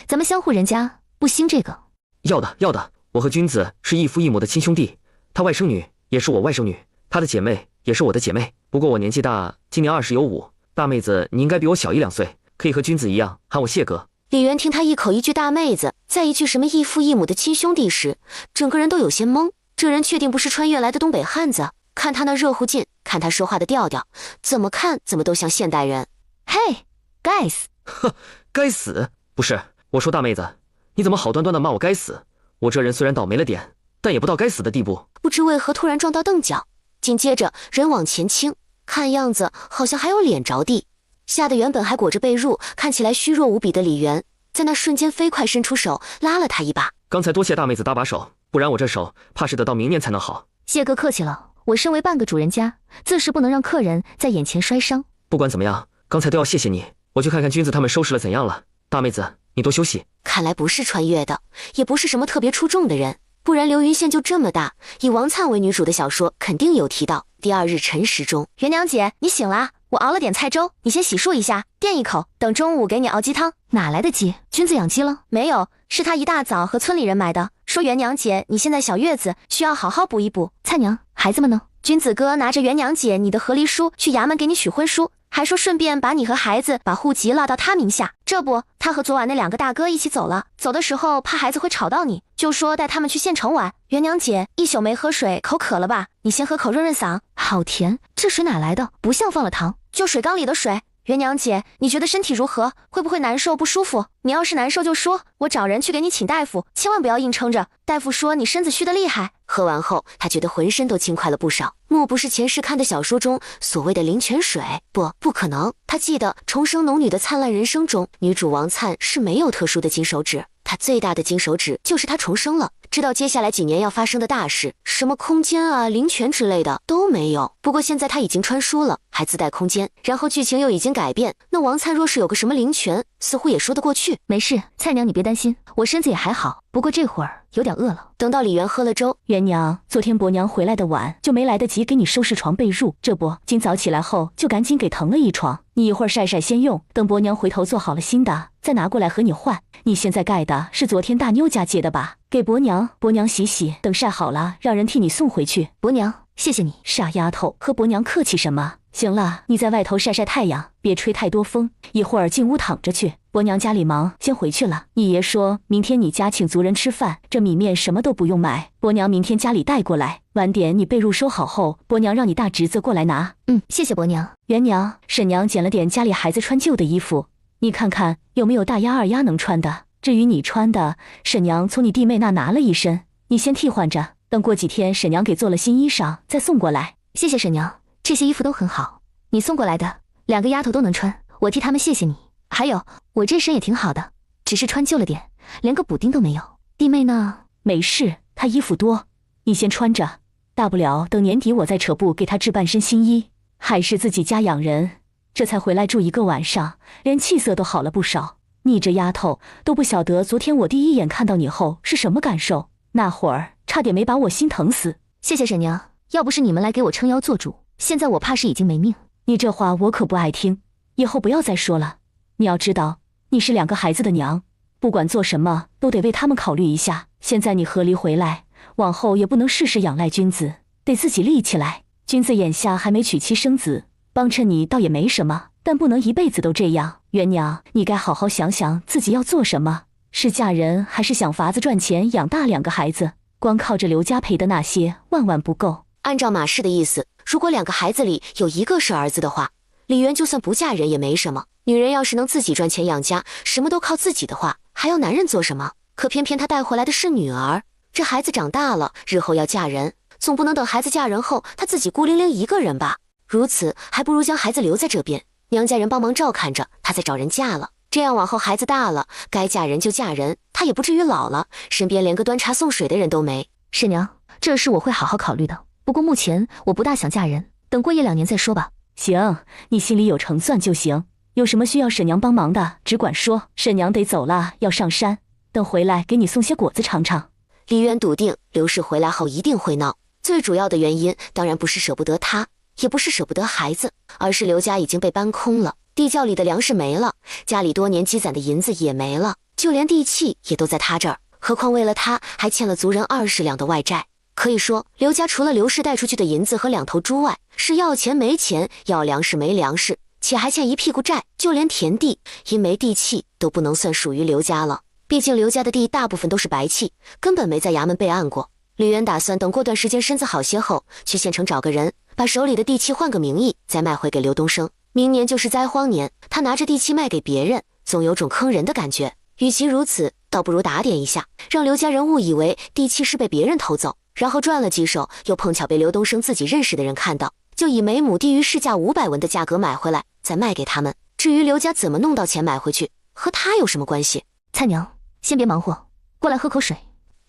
咱们相互人家不兴这个。要的，我和君子是异父异母的亲兄弟，他外甥女也是我外甥女，他的姐妹也是我的姐妹。不过我年纪大，今年20有5，大妹子你应该比我小1-2岁，可以和君子一样喊我谢哥。李元听他一口一句大妹子，再一句什么异父异母的亲兄弟时，整个人都有些懵。这人确定不是穿越来的东北汉子？看他那热乎劲，看他说话的调调，怎么看怎么都像现代人。嘿，该死！呵，该死！不是，我说大妹子，你怎么好端端的骂我该死？我这人虽然倒霉了点，但也不到该死的地步。不知为何突然撞到凳脚，紧接着人往前倾，看样子好像还有脸着地，吓得原本还裹着被褥看起来虚弱无比的李元，在那瞬间飞快伸出手拉了他一把。刚才多谢大妹子搭把手，不然我这手怕是得到明年才能好。谢哥客气了，我身为半个主人家，自是不能让客人在眼前摔伤。不管怎么样，刚才都要谢谢你，我去看看君子他们收拾了怎样了。大妹子，你多休息。看来不是穿越的，也不是什么特别出众的人。不然刘云县就这么大，以王灿为女主的小说肯定有提到。第二日辰时中，元娘姐，你醒啦！我熬了点菜粥，你先洗漱一下，垫一口，等中午给你熬鸡汤。哪来的鸡？君子养鸡了？没有，是他一大早和村里人买的，说元娘姐你现在小月子，需要好好补一补。菜娘，孩子们呢？君子哥拿着元娘姐你的和离书去衙门给你许婚书，还说顺便把你和孩子把户籍落到他名下。这不，他和昨晚那2个大哥一起走了，走的时候怕孩子会吵到你，就说带他们去县城玩。元娘姐一宿没喝水，口渴了吧？你先喝口润润嗓。好甜，这水哪来的？不像放了糖。就水缸里的水。元娘姐，你觉得身体如何？会不会难受不舒服？你要是难受就说，我找人去给你请大夫，千万不要硬撑着。大夫说你身子虚得厉害。喝完后，他觉得浑身都轻快了不少。莫不是前世看的小说中所谓的灵泉水？不可能。他记得《重生农女的灿烂人生》中，女主王灿是没有特殊的金手指，她最大的金手指就是她重生了。知道接下来几年要发生的大事，什么空间啊、灵泉之类的都没有。不过现在她已经穿书了，还自带空间，然后剧情又已经改变，那王灿若是有个什么灵泉，似乎也说得过去。没事，菜娘你别担心，我身子也还好，不过这会儿有点饿了。等到李元喝了粥，元娘，昨天伯娘回来的晚，就没来得及给你收拾床被褥，这不，今早起来后就赶紧给腾了一床，你一会儿晒晒先用，等伯娘回头做好了新的，再拿过来和你换。你现在盖的是昨天大妞家借的吧？给伯娘洗洗，等晒好了，让人替你送回去。伯娘，谢谢你。傻丫头，和伯娘客气什么？行了，你在外头晒晒太阳，别吹太多风，一会儿进屋躺着去。伯娘家里忙，先回去了。你爷说明天你家请族人吃饭，这米面什么都不用买，伯娘明天家里带过来。晚点你被褥收好后，伯娘让你大侄子过来拿。谢谢伯娘。元娘，婶娘捡了点家里孩子穿旧的衣服，你看看有没有大丫二丫能穿的。至于你穿的，婶娘从你弟妹那拿了一身，你先替换着，等过几天婶娘给做了新衣裳再送过来。谢谢婶娘，这些衣服都很好，你送过来的2个丫头都能穿，我替她们谢谢你。还有，我这身也挺好的，只是穿旧了点，连个补丁都没有。弟妹呢？没事，她衣服多，你先穿着，大不了等年底我再扯布给她置半身新衣。还是自己家养人，这才回来住1个晚上，连气色都好了不少。你这丫头都不晓得昨天我第一眼看到你后是什么感受，那会儿差点没把我心疼死。谢谢婶娘，要不是你们来给我撑腰做主，现在我怕是已经没命。你这话我可不爱听，以后不要再说了。你要知道，你是2个孩子的娘，不管做什么都得为他们考虑一下。现在你和离回来，往后也不能事事仰赖君子，得自己立起来。君子眼下还没娶妻生子，帮衬你倒也没什么，但不能一辈子都这样。元娘，你该好好想想自己要做什么，是嫁人还是想法子赚钱养大2个孩子？光靠着刘家赔的那些万万不够。按照马氏的意思，如果2个孩子里有1个是儿子的话，李媛就算不嫁人也没什么。女人要是能自己赚钱养家，什么都靠自己的话，还要男人做什么？可偏偏她带回来的是女儿，这孩子长大了，日后要嫁人，总不能等孩子嫁人后她自己孤零零一个人吧？如此还不如将孩子留在这边，娘家人帮忙照看着，她再找人嫁了。这样往后孩子大了，该嫁人就嫁人，她也不至于老了，身边连个端茶送水的人都没。婶娘，这事我会好好考虑的。不过目前我不大想嫁人，等过1-2年再说吧。行，你心里有成算就行。有什么需要婶娘帮忙的，只管说。婶娘得走了，要上山，等回来给你送些果子尝尝。李渊笃定刘氏回来后一定会闹，最主要的原因当然不是舍不得他，也不是舍不得孩子，而是刘家已经被搬空了，地窖里的粮食没了，家里多年积攒的银子也没了，就连地契也都在他这儿。何况为了他还欠了族人20两的外债。可以说刘家除了刘氏带出去的银子和2头猪外，是要钱没钱，要粮食没粮食，且还欠一屁股债。就连田地因没地契都不能算属于刘家了，毕竟刘家的地大部分都是白契，根本没在衙门备案过。李渊打算等过段时间身子好些后，去县城找个人，把手里的地契换个名义，再卖回给刘东升。明年就是灾荒年，他拿着地契卖给别人，总有种坑人的感觉。与其如此，倒不如打点一下，让刘家人误以为地契是被别人偷走，然后赚了几手，又碰巧被刘东升自己认识的人看到，就以每亩低于市价500文的价格买回来，再卖给他们。至于刘家怎么弄到钱买回去，和他有什么关系？菜娘，先别忙活，过来喝口水。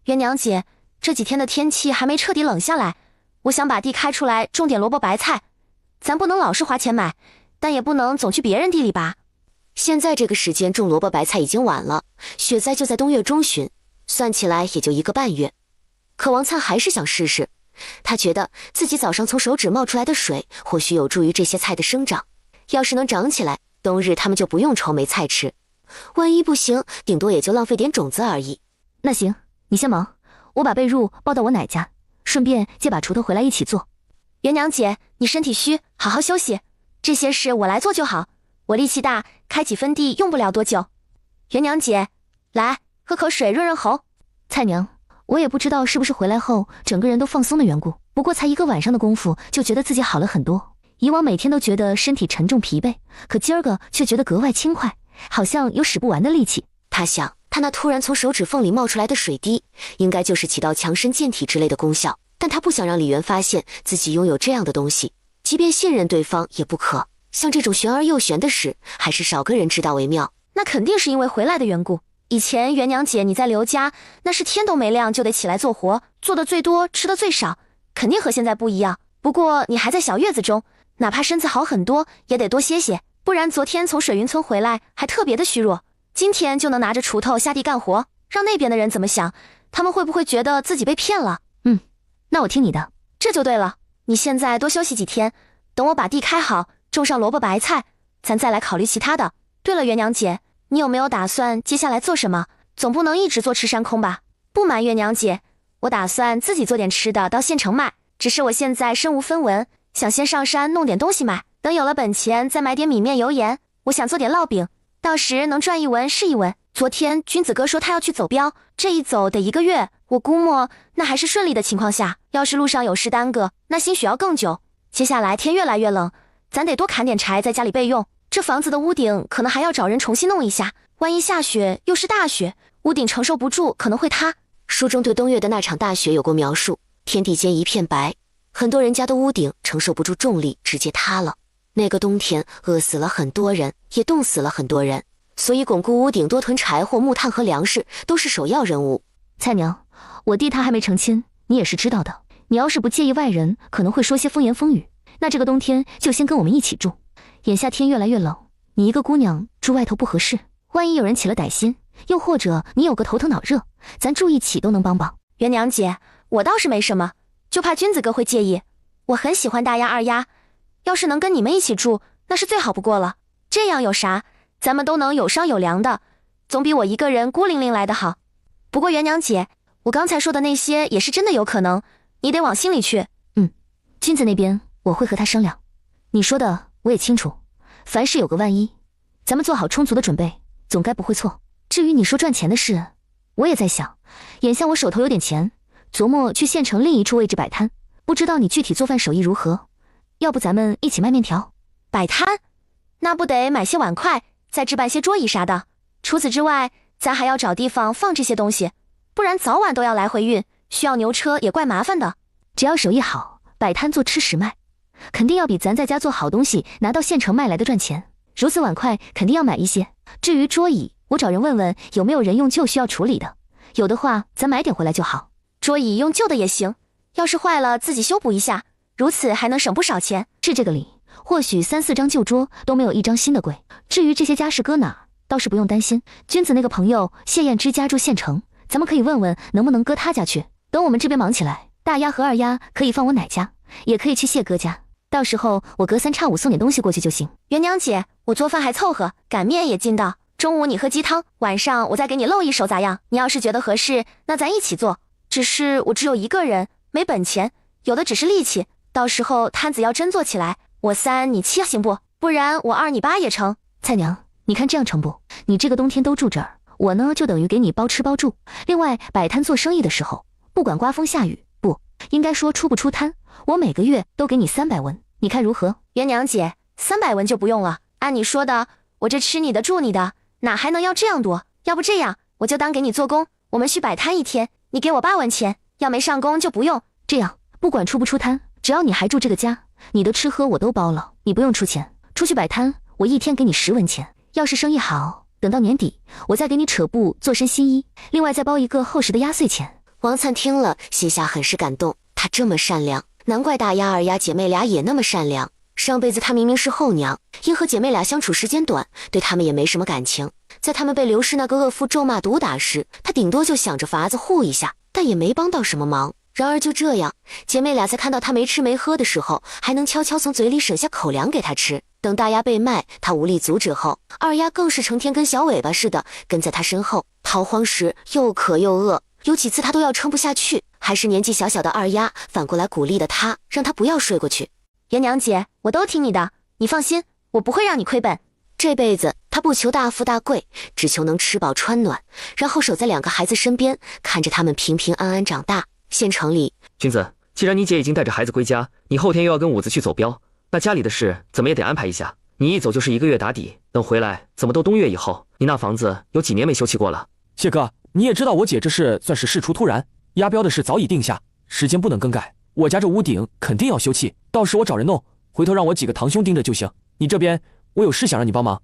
元娘姐，这几天的天气还没彻底冷下来，我想把地开出来种点萝卜白菜，咱不能老是花钱买，但也不能总去别人地里吧。现在这个时间种萝卜白菜已经晚了，雪灾就在冬月中旬，算起来也就1个半月。可王灿还是想试试。他觉得自己早上从手指冒出来的水，或许有助于这些菜的生长。要是能长起来，冬日他们就不用愁没菜吃。万一不行，顶多也就浪费点种子而已。那行，你先忙，我把被褥抱到我奶家，顺便借把锄头回来一起做。元娘姐，你身体虚，好好休息，这些事我来做就好。我力气大，开几分地用不了多久。元娘姐，来喝口水润润喉。蔡娘，我也不知道是不是回来后整个人都放松的缘故，不过才一个晚上的功夫，就觉得自己好了很多。以往每天都觉得身体沉重疲惫，可今儿个却觉得格外轻快，好像有使不完的力气。他想，他那突然从手指缝里冒出来的水滴，应该就是起到强身健体之类的功效。但他不想让李媛发现自己拥有这样的东西，即便信任对方也不可。像这种玄而又玄的事，还是少个人知道为妙。那肯定是因为回来的缘故。以前元娘姐你在刘家，那是天都没亮就得起来做活，做的最多，吃的最少，肯定和现在不一样。不过你还在小月子中，哪怕身子好很多，也得多歇歇，不然昨天从水云村回来还特别的虚弱，今天就能拿着锄头下地干活，让那边的人怎么想？他们会不会觉得自己被骗了？那我听你的。这就对了，你现在多休息几天，等我把地开好，种上萝卜白菜，咱再来考虑其他的。对了，元娘姐，你有没有打算接下来做什么？总不能一直坐吃山空吧？不瞒元娘姐，我打算自己做点吃的到县城卖，只是我现在身无分文，想先上山弄点东西卖，等有了本钱再买点米面油盐。我想做点烙饼，到时能赚一文是一文。昨天君子哥说他要去走镖，这一走得1个月，我估摸那还是顺利的情况下，要是路上有事耽搁，那兴许要更久。接下来天越来越冷，咱得多砍点柴在家里备用。这房子的屋顶可能还要找人重新弄一下，万一下雪又是大雪，屋顶承受不住，可能会塌。书中对冬月的那场大雪有过描述，天地间一片白，很多人家的屋顶承受不住重力，直接塌了。那个冬天饿死了很多人，也冻死了很多人，所以巩固屋顶、多囤柴火、木炭和粮食都是首要任务。蔡娘，我弟他还没成亲，你也是知道的。你要是不介意外人可能会说些风言风语，那这个冬天就先跟我们一起住。眼下天越来越冷，你一个姑娘住外头不合适，万一有人起了歹心，又或者你有个头疼脑热，咱住一起都能帮帮。元娘姐，我倒是没什么，就怕君子哥会介意。我很喜欢大丫二丫，要是能跟你们一起住，那是最好不过了。这样有啥，咱们都能有商有量的，总比我一个人孤零零来的好。不过元娘姐，我刚才说的那些也是真的有可能，你得往心里去。君子那边我会和他商量，你说的我也清楚，凡事有个万一，咱们做好充足的准备，总该不会错。至于你说赚钱的事，我也在想，眼下我手头有点钱，琢磨去县城另一处位置摆摊，不知道你具体做饭手艺如何？要不咱们一起卖面条？摆摊？那不得买些碗筷，再置办些桌椅啥的。除此之外，咱还要找地方放这些东西，不然早晚都要来回运，需要牛车也怪麻烦的。只要手艺好，摆摊做吃食卖，肯定要比咱在家做好东西拿到县城卖来的赚钱。如此碗筷肯定要买一些，至于桌椅，我找人问问有没有人用旧需要处理的，有的话咱买点回来就好。桌椅用旧的也行，要是坏了自己修补一下，如此还能省不少钱。是这个理，或许3、4张旧桌都没有一张新的贵。至于这些家事搁哪儿，倒是不用担心。君子那个朋友谢燕之家住县城，咱们可以问问能不能搁他家去。等我们这边忙起来，大丫和二丫可以放我奶家，也可以去谢哥家，到时候我隔3差5送点东西过去就行。元娘姐，我做饭还凑合，擀面也劲道，中午你喝鸡汤，晚上我再给你露一手咋样？你要是觉得合适，那咱一起做。只是我只有一个人，没本钱，有的只是力气，到时候摊子要真做起来，我3你7行不？不然我2你8也成。蔡娘，你看这样成不？你这个冬天都住这儿，我呢就等于给你包吃包住。另外摆摊做生意的时候，不管刮风下雨，不应该说出不出摊，我每个月都给你300文，你看如何？元娘姐，300文就不用了，按你说的，我这吃你的住你的，哪还能要这样多？要不这样，我就当给你做工，我们去摆摊1天，你给我8文钱，要没上工就不用。这样，不管出不出摊，只要你还住这个家，你的吃喝我都包了，你不用出钱。出去摆摊，我1天给你10文钱。要是生意好，等到年底，我再给你扯布做身新衣，另外再包一个厚实的压岁钱。王灿听了，心下很是感动，他这么善良，难怪大丫二丫姐妹俩也那么善良。上辈子她明明是后娘，因和姐妹俩相处时间短，对她们也没什么感情。在他们被刘氏那个恶妇咒骂毒打时，她顶多就想着法子护一下，但也没帮到什么忙。然而就这样，姐妹俩在看到她没吃没喝的时候，还能悄悄从嘴里省下口粮给她吃。等大丫被卖，她无力阻止后，二丫更是成天跟小尾巴似的跟在她身后。逃荒时又渴又饿，有几次她都要撑不下去，还是年纪小小的二丫反过来鼓励的她，让她不要睡过去。元娘姐，我都听你的，你放心，我不会让你亏本。这辈子她不求大富大贵，只求能吃饱穿暖，然后守在2个孩子身边，看着他们平平安安长大。县城里，君子，既然你姐已经带着孩子归家，你后天又要跟五子去走镖，那家里的事怎么也得安排一下。你一走就是1个月打底，等回来怎么都冬月以后，你那房子有几年没修葺过了？谢哥，你也知道我姐这事算是事出突然，押镖的事早已定下，时间不能更改。我家这屋顶肯定要修葺，到时我找人弄，回头让我几个堂兄盯着就行。你这边我有事想让你帮忙。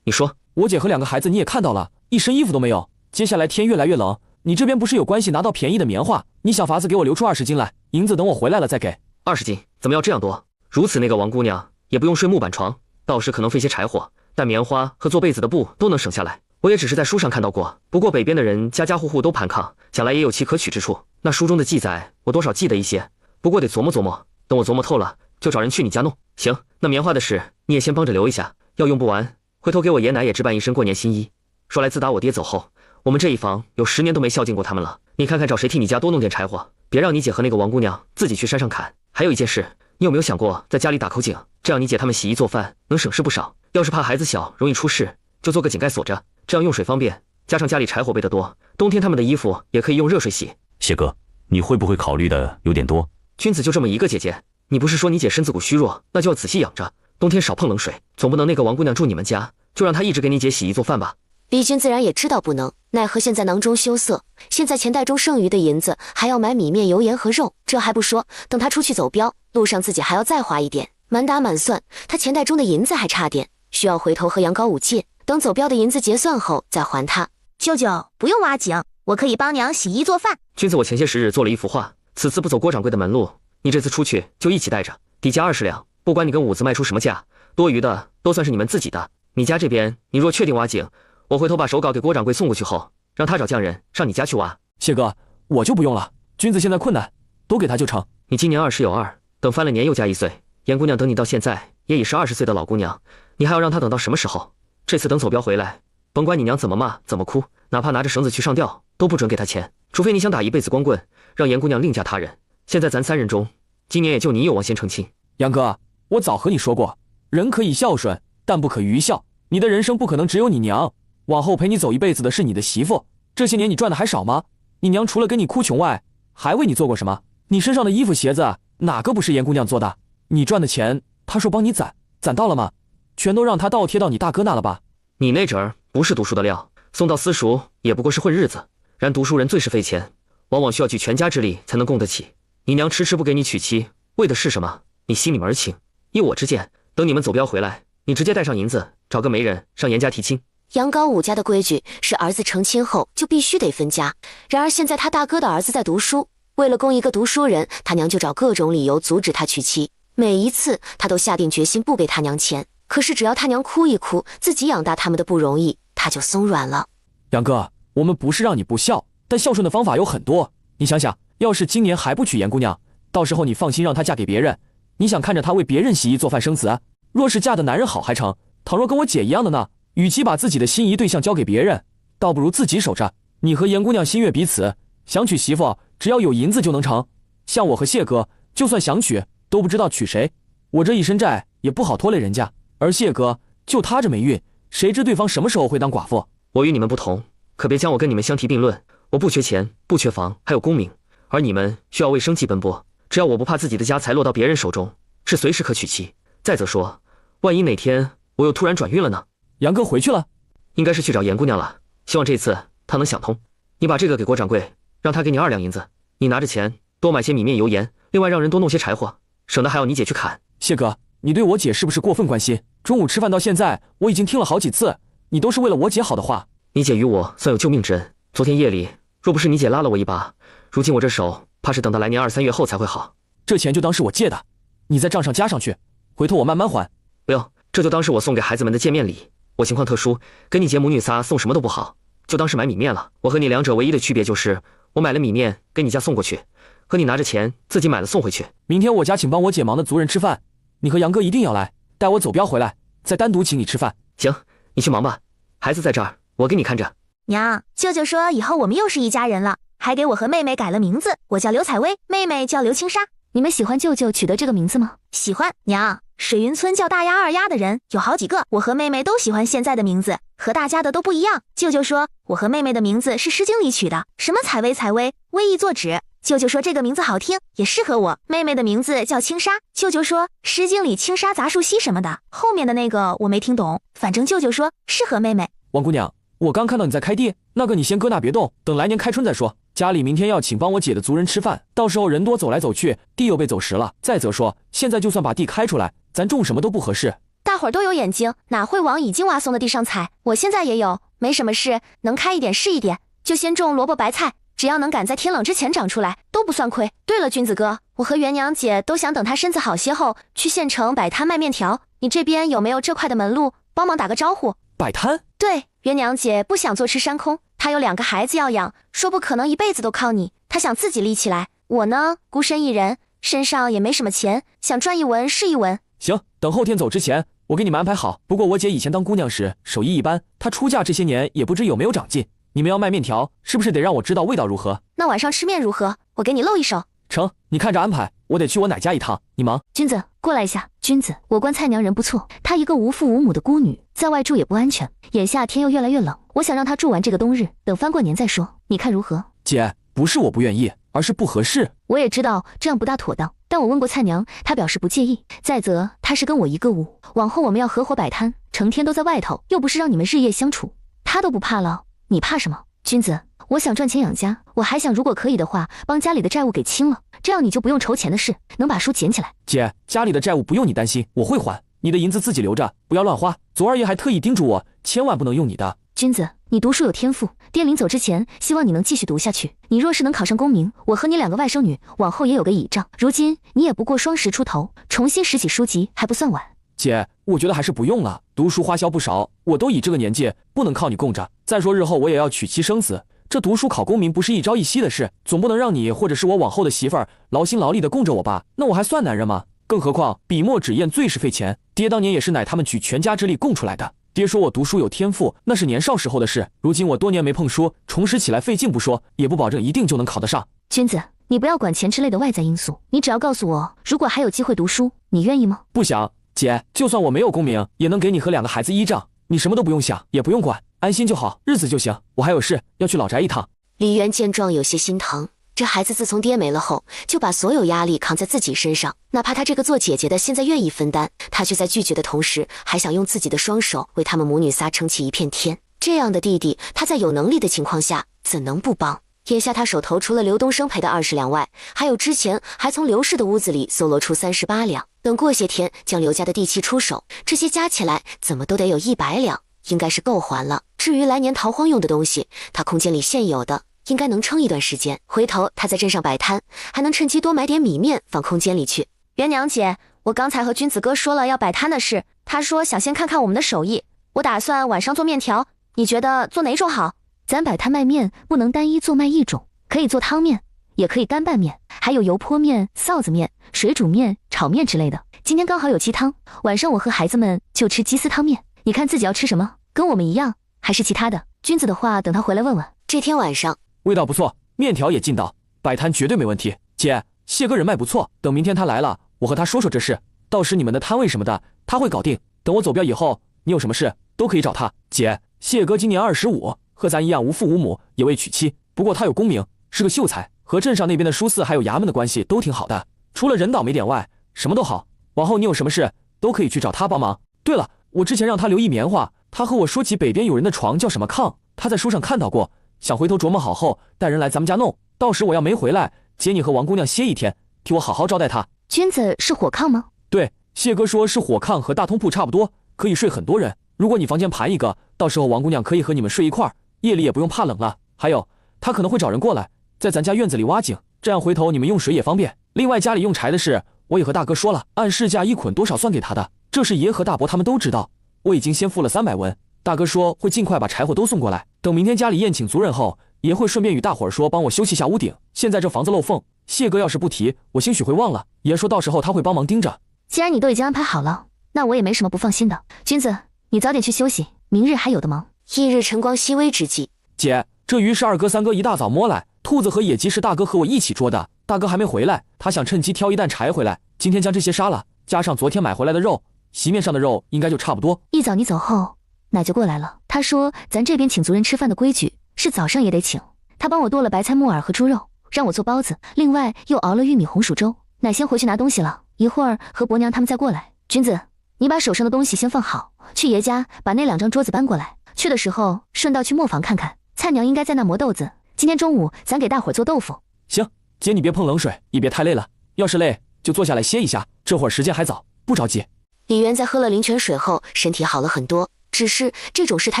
你说。我姐和2个孩子你也看到了，一身衣服都没有，接下来天越来越冷，你这边不是有关系拿到便宜的棉花，你想法子给我留出20斤来，银子等我回来了再给。20斤？怎么要这样多？如此那个王姑娘也不用睡木板床，到时可能费些柴火，但棉花和做被子的布都能省下来。我也只是在书上看到过，不过北边的人家家户户都盘炕，想来也有其可取之处。那书中的记载我多少记得一些，不过得琢磨琢磨，等我琢磨透了，就找人去你家弄。行，那棉花的事你也先帮着留一下，要用不完，回头给我爷奶也置办一身过年新衣。说来自打我爹走后，我们这一房有10年都没孝敬过他们了，你看看找谁替你家多弄点柴火，别让你姐和那个王姑娘自己去山上砍。还有一件事，你有没有想过在家里打口井，这样你姐他们洗衣做饭能省事不少。要是怕孩子小容易出事，就做个井盖锁着，这样用水方便，加上家里柴火备得多，冬天他们的衣服也可以用热水洗。谢哥，你会不会考虑的有点多？君子就这么一个姐姐，你不是说你姐身子骨虚弱，那就要仔细养着，冬天少碰冷水，总不能那个王姑娘住你们家，就让她一直给你姐洗衣做饭吧。李军自然也知道不能，奈何现在囊中羞涩，现在钱袋中剩余的银子还要买米面油盐和肉，这还不说，等他出去走镖，路上自己还要再花一点，满打满算，他钱袋中的银子还差点，需要回头和杨高武借，等走镖的银子结算后再还他。舅舅不用挖井，我可以帮娘洗衣做饭。君子，我前些时日做了一幅画，此次不走郭掌柜的门路，你这次出去就一起带着，底价20两，不管你跟五子卖出什么价，多余的都算是你们自己的。你家这边，你若确定挖井，我回头把手稿给郭掌柜送过去后，让他找匠人上你家去挖。谢哥，我就不用了，君子现在困难，都给他就成。你今年20有2，等翻了年又加1岁，严姑娘等你到现在也已是20岁的老姑娘，你还要让她等到什么时候？这次等走镖回来，甭管你娘怎么骂怎么哭，哪怕拿着绳子去上吊，都不准给她钱，除非你想打一辈子光棍，让严姑娘另嫁他人。现在咱3人中，今年也就你有望先成亲。杨哥，我早和你说过，人可以孝顺，但不可愚孝。你的人生不可能只有你娘，往后陪你走一辈子的是你的媳妇。这些年你赚的还少吗？你娘除了跟你哭穷外，还为你做过什么？你身上的衣服鞋子哪个不是严姑娘做的？你赚的钱，她说帮你攒到了吗？全都让她倒贴到你大哥那了吧？你那阵儿不是读书的料，送到私塾也不过是混日子。然读书人最是费钱，往往需要举全家之力才能供得起。你娘迟迟不给你娶妻，为的是什么？你心里门儿清。依我之见，等你们走镖回来，你直接带上银子，找个媒人上严家提亲。杨高武家的规矩是儿子成亲后就必须得分家，然而现在他大哥的儿子在读书，为了供一个读书人，他娘就找各种理由阻止他娶妻。每一次他都下定决心不给他娘钱，可是只要他娘哭一哭，自己养大他们的不容易，他就松软了。杨哥，我们不是让你不孝，但孝顺的方法有很多。你想想，要是今年还不娶严姑娘，到时候你放心让她嫁给别人，你想看着她为别人洗衣做饭生子啊？若是嫁的男人好还成，倘若跟我姐一样的呢？与其把自己的心仪对象交给别人，倒不如自己守着。你和严姑娘心悦彼此，想娶媳妇只要有银子就能成。像我和谢哥，就算想娶，都不知道娶谁。我这一身债也不好拖累人家，而谢哥就他这霉运，谁知对方什么时候会当寡妇？我与你们不同，可别将我跟你们相提并论。我不缺钱，不缺房，还有功名，而你们需要为生计奔波。只要我不怕自己的家财落到别人手中，是随时可娶妻。再则说，万一哪天我又突然转运了呢？杨哥回去了，应该是去找严姑娘了。希望这次她能想通。你把这个给郭掌柜，让他给你2两银子，你拿着钱多买些米面油盐，另外让人多弄些柴火，省得还要你姐去砍。谢哥，你对我姐是不是过分关心？中午吃饭到现在，我已经听了好几次，你都是为了我姐好的话。你姐与我算有救命之恩，昨天夜里若不是你姐拉了我一把，如今我这手怕是等到来年2、3月后才会好。这钱就当是我借的，你在账上加上去，回头我慢慢还。不用，这就当是我送给孩子们的见面礼。我情况特殊，给你姐母女仨送什么都不好，就当是买米面了。我和你两者唯一的区别就是，我买了米面给你家送过去，和你拿着钱自己买了送回去。明天我家请帮我姐忙的族人吃饭，你和杨哥一定要来，带我走镖回来，再单独请你吃饭。行，你去忙吧，孩子在这儿，我给你看着。娘，舅舅说以后我们又是一家人了，还给我和妹妹改了名字，我叫刘彩薇，妹妹叫刘青纱。你们喜欢舅舅取得这个名字吗？喜欢。娘，水云村叫大丫二丫的人有好几个，我和妹妹都喜欢现在的名字，和大家的都不一样。舅舅说我和妹妹的名字是诗经里取的，什么采薇采薇，微意作止。舅舅说这个名字好听，也适合我。妹妹的名字叫青纱，舅舅说诗经里青纱杂树溪什么的，后面的那个我没听懂，反正舅舅说适合妹妹。王姑娘，我刚看到你在开地，那个你先搁那别动，等来年开春再说。家里明天要请帮我姐的族人吃饭，到时候人多走来走去，地又被走实了。再则说，现在就算把地开出来，咱种什么都不合适。大伙儿都有眼睛，哪会往已经挖松的地上踩？我现在也有，没什么事，能开一点是一点，就先种萝卜白菜，只要能赶在天冷之前长出来，都不算亏。对了，君子哥，我和元娘姐都想等她身子好些后，去县城摆摊卖面条，你这边有没有这块的门路，帮忙打个招呼？摆摊？对，元娘姐不想坐吃山空，她有2个孩子要养，说不可能一辈子都靠你，她想自己立起来。我呢，孤身一人，身上也没什么钱，想赚一文是一文。行，等后天走之前，我给你们安排好。不过我姐以前当姑娘时手艺一般，她出嫁这些年也不知有没有长进。你们要卖面条，是不是得让我知道味道如何？那晚上吃面如何？我给你露一手。成，你看着安排。我得去我奶家一趟，你忙。君子，过来一下。君子，我观蔡娘人不错，她一个无父无母的孤女，在外住也不安全。眼下天又越来越冷，我想让她住完这个冬日，等翻过年再说。你看如何？姐，不是我不愿意，而是不合适。我也知道这样不大妥当，但我问过蔡娘，她表示不介意。再则她是跟我一个屋，往后我们要合伙摆摊，成天都在外头，又不是让你们日夜相处，她都不怕了，你怕什么？君子，我想赚钱养家，我还想如果可以的话，帮家里的债务给清了，这样你就不用愁钱的事，能把书捡起来。姐，家里的债务不用你担心，我会还。你的银子自己留着，不要乱花。左二爷还特意叮嘱我，千万不能用你的。君子，你读书有天赋，爹临走之前希望你能继续读下去。你若是能考上功名，我和你2个外甥女往后也有个倚仗。如今你也不过20出头，重新拾起书籍还不算晚。姐，我觉得还是不用了，读书花销不少，我都已这个年纪，不能靠你供着。再说日后我也要娶妻生子，这读书考功名不是一朝一夕的事，总不能让你或者是我往后的媳妇儿劳心劳力的供着我吧？那我还算男人吗？更何况笔墨纸砚最是费钱，爹当年也是乃他们举全家之力供出来的。爹说我读书有天赋，那是年少时候的事，如今我多年没碰书，重拾起来费劲不说，也不保证一定就能考得上。君子，你不要管钱之类的外在因素，你只要告诉我，如果还有机会读书，你愿意吗？不想。姐，就算我没有功名，也能给你和2个孩子依仗，你什么都不用想，也不用管，安心就好，日子就行。我还有事要去老宅一趟。李渊见状有些心疼，这孩子自从爹没了后，就把所有压力扛在自己身上，哪怕他这个做姐姐的现在愿意分担，他却在拒绝的同时，还想用自己的双手为他们母女仨撑起一片天。这样的弟弟，他在有能力的情况下，怎能不帮？眼下他手头除了刘东升赔的20两外，还有之前还从刘氏的屋子里搜罗出38两，等过些天将刘家的地契出手，这些加起来怎么都得有100两，应该是够还了。至于来年逃荒用的东西，他空间里现有的应该能撑一段时间，回头他在镇上摆摊，还能趁机多买点米面放空间里去。元娘姐，我刚才和君子哥说了要摆摊的事，他说想先看看我们的手艺，我打算晚上做面条，你觉得做哪种好？咱摆摊卖面不能单一做卖一种，可以做汤面，也可以干拌面，还有油泼面、臊子面、水煮面、炒面之类的。今天刚好有鸡汤，晚上我和孩子们就吃鸡丝汤面，你看自己要吃什么？跟我们一样还是其他的？君子的话等他回来问问。这天晚上味道不错，面条也劲道，摆摊绝对没问题。姐，谢哥人脉不错，等明天他来了，我和他说说这事，到时你们的摊位什么的他会搞定。等我走镖以后，你有什么事都可以找他。姐，谢哥今年25，和咱一样无父无母，也未娶妻，不过他有功名，是个秀才，和镇上那边的书肆还有衙门的关系都挺好的，除了人倒霉点外，什么都好。往后你有什么事都可以去找他帮忙。对了，我之前让他留意棉花，他和我说起北边有人的床叫什么炕，他在书上看到过，想回头琢磨好后带人来咱们家弄，到时我要没回来，姐你和王姑娘歇一天，替我好好招待他。君子是火炕吗？对，谢哥说是火炕，和大通铺差不多，可以睡很多人。如果你房间盘一个，到时候王姑娘可以和你们睡一块儿，夜里也不用怕冷了。还有，他可能会找人过来，在咱家院子里挖井，这样回头你们用水也方便。另外家里用柴的事，我也和大哥说了，按市价一捆多少算给他的，这事爷和大伯他们都知道。我已经先付了300文，大哥说会尽快把柴火都送过来，等明天家里宴请族人后，爷会顺便与大伙儿说帮我修葺下屋顶。现在这房子漏缝，谢哥要是不提，我兴许会忘了。爷说到时候他会帮忙盯着。既然你都已经安排好了，那我也没什么不放心的。君子，你早点去休息，明日还有的忙。翌日晨光熹微之际，姐，这鱼是二哥三哥一大早摸来，兔子和野鸡是大哥和我一起捉的。大哥还没回来，他想趁机挑一担柴回来，今天将这些杀了，加上昨天买回来的肉，席面上的肉应该就差不多。一早你走后，奶就过来了。他说咱这边请族人吃饭的规矩是早上也得请，他帮我剁了白菜、木耳和猪肉，让我做包子，另外又熬了玉米红薯粥。奶先回去拿东西了，一会儿和伯娘他们再过来。君子，你把手上的东西先放好，去爷家把那2张桌子搬过来。去的时候顺道去磨坊看看，菜娘应该在那磨豆子。今天中午咱给大伙儿做豆腐。行，姐你别碰冷水，也别太累了，要是累就坐下来歇一下，这会儿时间还早，不着急。李渊在喝了灵泉水后身体好了很多，只是这种事他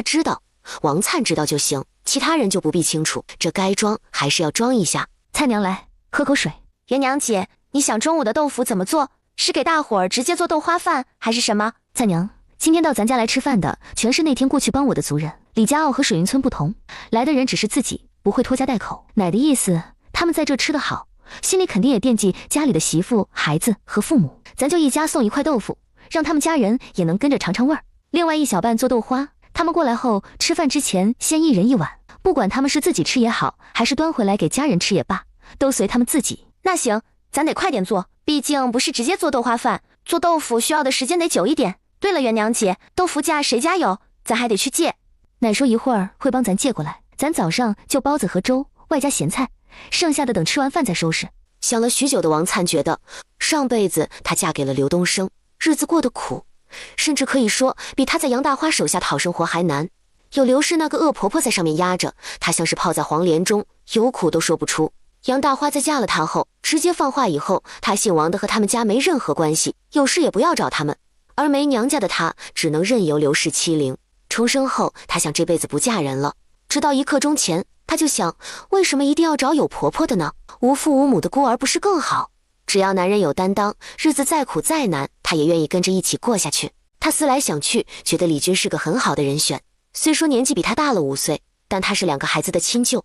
知道，王灿知道就行，其他人就不必清楚，这该装还是要装一下。菜娘来，喝口水。元娘姐，你想中午的豆腐怎么做？是给大伙儿直接做豆花饭还是什么？菜娘，今天到咱家来吃饭的全是那天过去帮我的族人。李家傲和水云村不同，来的人只是自己，不会拖家带口。奶的意思，他们在这吃得好，心里肯定也惦记家里的媳妇、孩子和父母。咱就一家送1块豆腐，让他们家人也能跟着尝尝味儿。另外1小半做豆花，他们过来后吃饭之前先1人1碗，不管他们是自己吃也好，还是端回来给家人吃也罢，都随他们自己。那行，咱得快点做，毕竟不是直接做豆花饭，做豆腐需要的时间得久一点。对了，元娘姐，豆腐架谁家有？咱还得去借。奶说一会儿会帮咱借过来，咱早上就包子和粥，外加咸菜，剩下的等吃完饭再收拾。想了许久的王灿觉得，上辈子她嫁给了刘东升，日子过得苦，甚至可以说比她在杨大花手下讨生活还难。有刘氏那个恶婆婆在上面压着，她像是泡在黄连中，有苦都说不出。杨大花在嫁了她后，直接放话以后，她姓王的和他们家没任何关系，有事也不要找他们。而没娘家的她，只能任由刘氏欺凌。重生后，她想这辈子不嫁人了。直到1刻钟前，她就想，为什么一定要找有婆婆的呢？无父无母的孤儿不是更好？只要男人有担当，日子再苦再难，她也愿意跟着一起过下去。她思来想去，觉得李军是个很好的人选。虽说年纪比她大了5岁，但他是2个孩子的亲舅。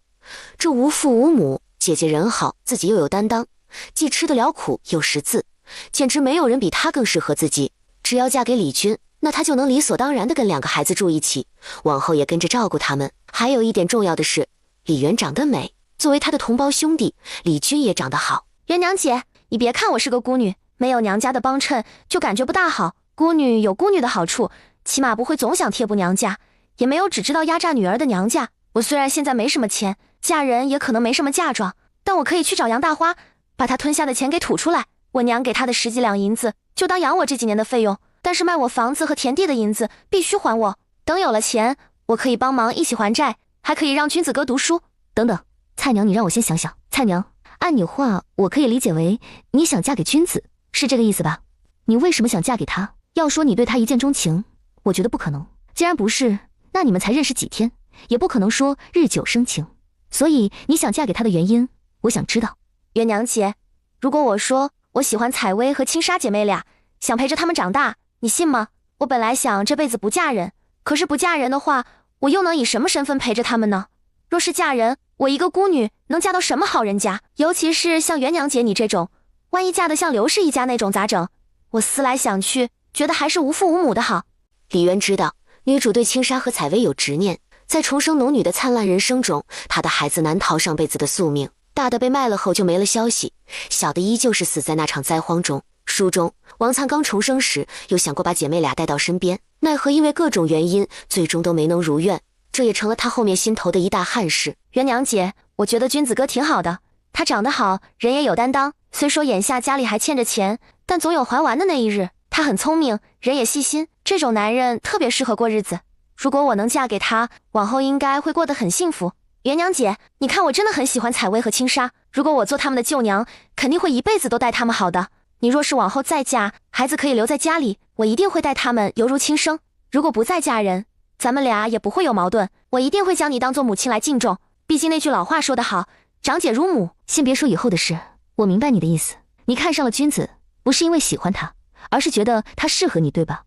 这无父无母，姐姐人好，自己又有担当，既吃得了苦又识字，简直没有人比她更适合自己。只要嫁给李军，那她就能理所当然地跟2个孩子住一起，往后也跟着照顾他们。还有一点重要的是，李媛长得美，作为她的同胞兄弟，李军也长得好。元娘姐，你别看我是个孤女，没有娘家的帮衬，就感觉不大好。孤女有孤女的好处，起码不会总想贴补娘家，也没有只知道压榨女儿的娘家。我虽然现在没什么钱，嫁人也可能没什么嫁妆，但我可以去找杨大花，把她吞下的钱给吐出来。我娘给她的10几两银子，就当养我这几年的费用，但是卖我房子和田地的银子必须还我。等有了钱，我可以帮忙一起还债，还可以让君子哥读书。等等，菜娘，你让我先想想。菜娘，按你话，我可以理解为你想嫁给君子，是这个意思吧？你为什么想嫁给他？要说你对他一见钟情，我觉得不可能。既然不是，那你们才认识几天，也不可能说日久生情。所以你想嫁给他的原因，我想知道。元娘姐，如果我说我喜欢采薇和青纱姐妹俩，想陪着她们长大，你信吗？我本来想这辈子不嫁人，可是不嫁人的话，我又能以什么身份陪着她们呢？若是嫁人，我一个孤女能嫁到什么好人家？尤其是像元娘姐你这种，万一嫁得像刘氏一家那种咋整？我思来想去，觉得还是无父无母的好。李渊知道女主对青纱和采薇有执念，在重生农女的灿烂人生中，她的孩子难逃上辈子的宿命。大的被卖了后就没了消息，小的依旧是死在那场灾荒中。书中，王灿刚重生时有想过把姐妹俩带到身边，奈何因为各种原因，最终都没能如愿，这也成了他后面心头的一大憾事。元娘姐，我觉得君子哥挺好的，他长得好，人也有担当，虽说眼下家里还欠着钱，但总有还完的那一日。他很聪明，人也细心，这种男人特别适合过日子。如果我能嫁给他，往后应该会过得很幸福。元娘姐，你看我真的很喜欢采薇和青纱，如果我做他们的舅娘，肯定会一辈子都待他们好的。你若是往后再嫁，孩子可以留在家里，我一定会待他们犹如亲生。如果不再嫁人，咱们俩也不会有矛盾，我一定会将你当做母亲来敬重。毕竟那句老话说得好，长姐如母。先别说以后的事，我明白你的意思。你看上了君子，不是因为喜欢他，而是觉得他适合你，对吧？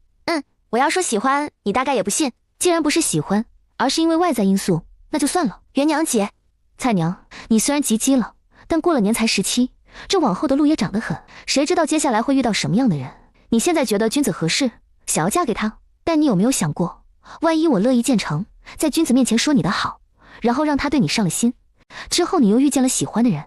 我要说喜欢，你大概也不信。既然不是喜欢，而是因为外在因素，那就算了。元娘姐，蔡娘，你虽然及笄了，但过了年才17，这往后的路也长得很，谁知道接下来会遇到什么样的人？你现在觉得君子合适，想要嫁给他，但你有没有想过，万一我乐意见成，在君子面前说你的好，然后让他对你上了心，之后你又遇见了喜欢的人，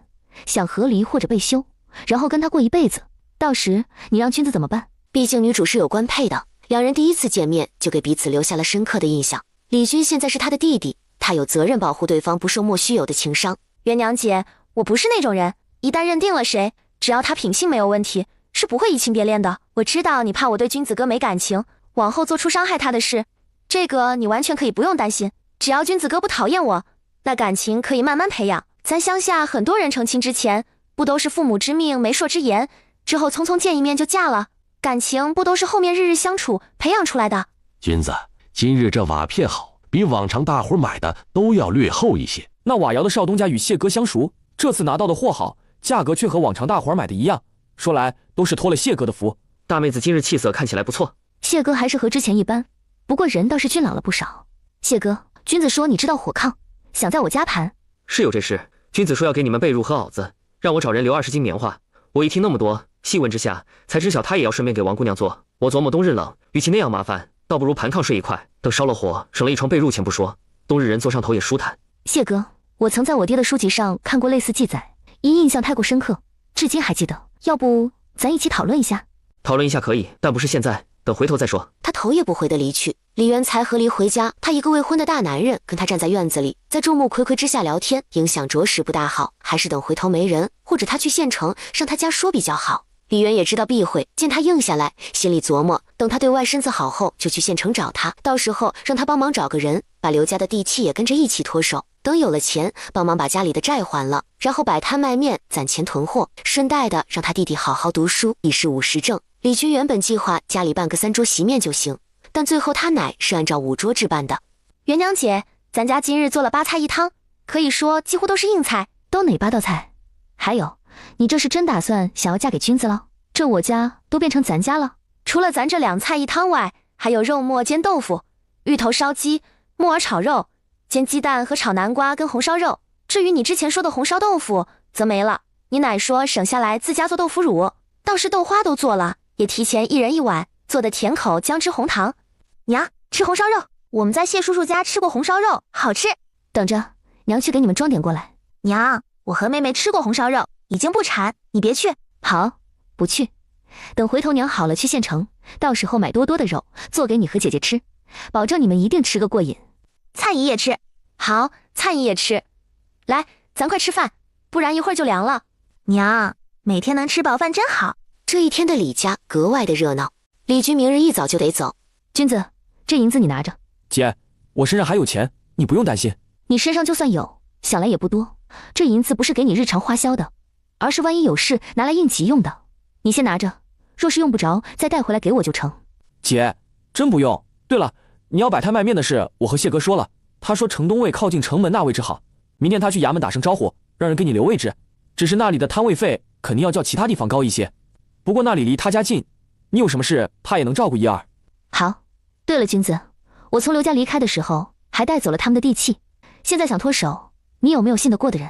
想和离或者被休，然后跟他过一辈子，到时你让君子怎么办？毕竟女主是有官配的，两人第一次见面就给彼此留下了深刻的印象。李军现在是他的弟弟，他有责任保护对方不受莫须有的情伤。元娘姐，我不是那种人，一旦认定了谁，只要他品性没有问题，是不会移情别恋的。我知道你怕我对君子哥没感情，往后做出伤害他的事，这个你完全可以不用担心。只要君子哥不讨厌我，那感情可以慢慢培养。咱乡下很多人成亲之前，不都是父母之命媒妁之言，之后匆匆见一面就嫁了，感情不都是后面日日相处培养出来的？君子，今日这瓦片好，比往常大伙买的都要略厚一些。那瓦窑的少东家与谢哥相熟，这次拿到的货好，价格却和往常大伙买的一样，说来都是托了谢哥的福。大妹子今日气色看起来不错。谢哥还是和之前一般，不过人倒是俊朗了不少。谢哥，君子说你知道火炕，想在我家盘。是有这事，君子说要给你们被褥和袄子，让我找人留20斤棉花。我一听那么多，细问之下才知晓他也要顺便给王姑娘做。我琢磨冬日冷，与其那样麻烦，倒不如盘炕睡一块，等烧了火，省了一床被褥钱不说，冬日人坐上头也舒坦。谢哥，我曾在我爹的书籍上看过类似记载，因印象太过深刻，至今还记得。要不咱一起讨论一下？讨论一下可以，但不是现在，等回头再说。他头也不回地离去。李元才和离回家，他一个未婚的大男人跟他站在院子里，在众目睽睽之下聊天，影响着实不大好，还是等回头没人，或者他去县城上他家说比较好。李元也知道避讳，见他应下来，心里琢磨，等他对外身子好后，就去县城找他，到时候让他帮忙找个人，把刘家的地契也跟着一起脱手，等有了钱，帮忙把家里的债还了，然后摆摊卖面攒钱囤货，顺带的让他弟弟好好读书，以示50正。李军原本计划家里办个3桌席面就行，但最后他乃是按照5桌置办的。元娘姐，咱家今日做了8菜1汤，可以说几乎都是硬菜。都哪8道菜？还有，你这是真打算想要嫁给君子了？这我家都变成咱家了。除了咱这2菜1汤外，还有肉末煎豆腐、芋头烧鸡、木耳炒肉、煎鸡蛋和炒南瓜跟红烧肉。至于你之前说的红烧豆腐，则没了。你奶说省下来自家做豆腐乳，倒是豆花都做了，也提前1人1碗，做的甜口姜汁红糖。娘，吃红烧肉，我们在谢叔叔家吃过红烧肉，好吃。等着，娘去给你们装点过来。娘，我和妹妹吃过红烧肉，已经不馋，你别去。好，不去。等回头娘好了去县城，到时候买多多的肉做给你和姐姐吃，保证你们一定吃个过瘾。灿姨也吃。好，灿姨也吃。来，咱快吃饭，不然一会儿就凉了。娘，每天能吃饱饭真好。这一天的李家格外的热闹。李军明日一早就得走。君子，这银子你拿着。姐，我身上还有钱，你不用担心。你身上就算有，想来也不多。这银子不是给你日常花销的，而是万一有事拿来应急用的。你先拿着，若是用不着，再带回来给我就成。姐，真不用。对了，你要摆摊卖面的事，我和谢哥说了，他说城东卫靠近城门那位置好，明天他去衙门打声招呼，让人给你留位置。只是那里的摊位费肯定要较其他地方高一些，不过那里离他家近，你有什么事他也能照顾1、2。好，对了，君子，我从刘家离开的时候还带走了他们的地契，现在想脱手，你有没有信得过的人？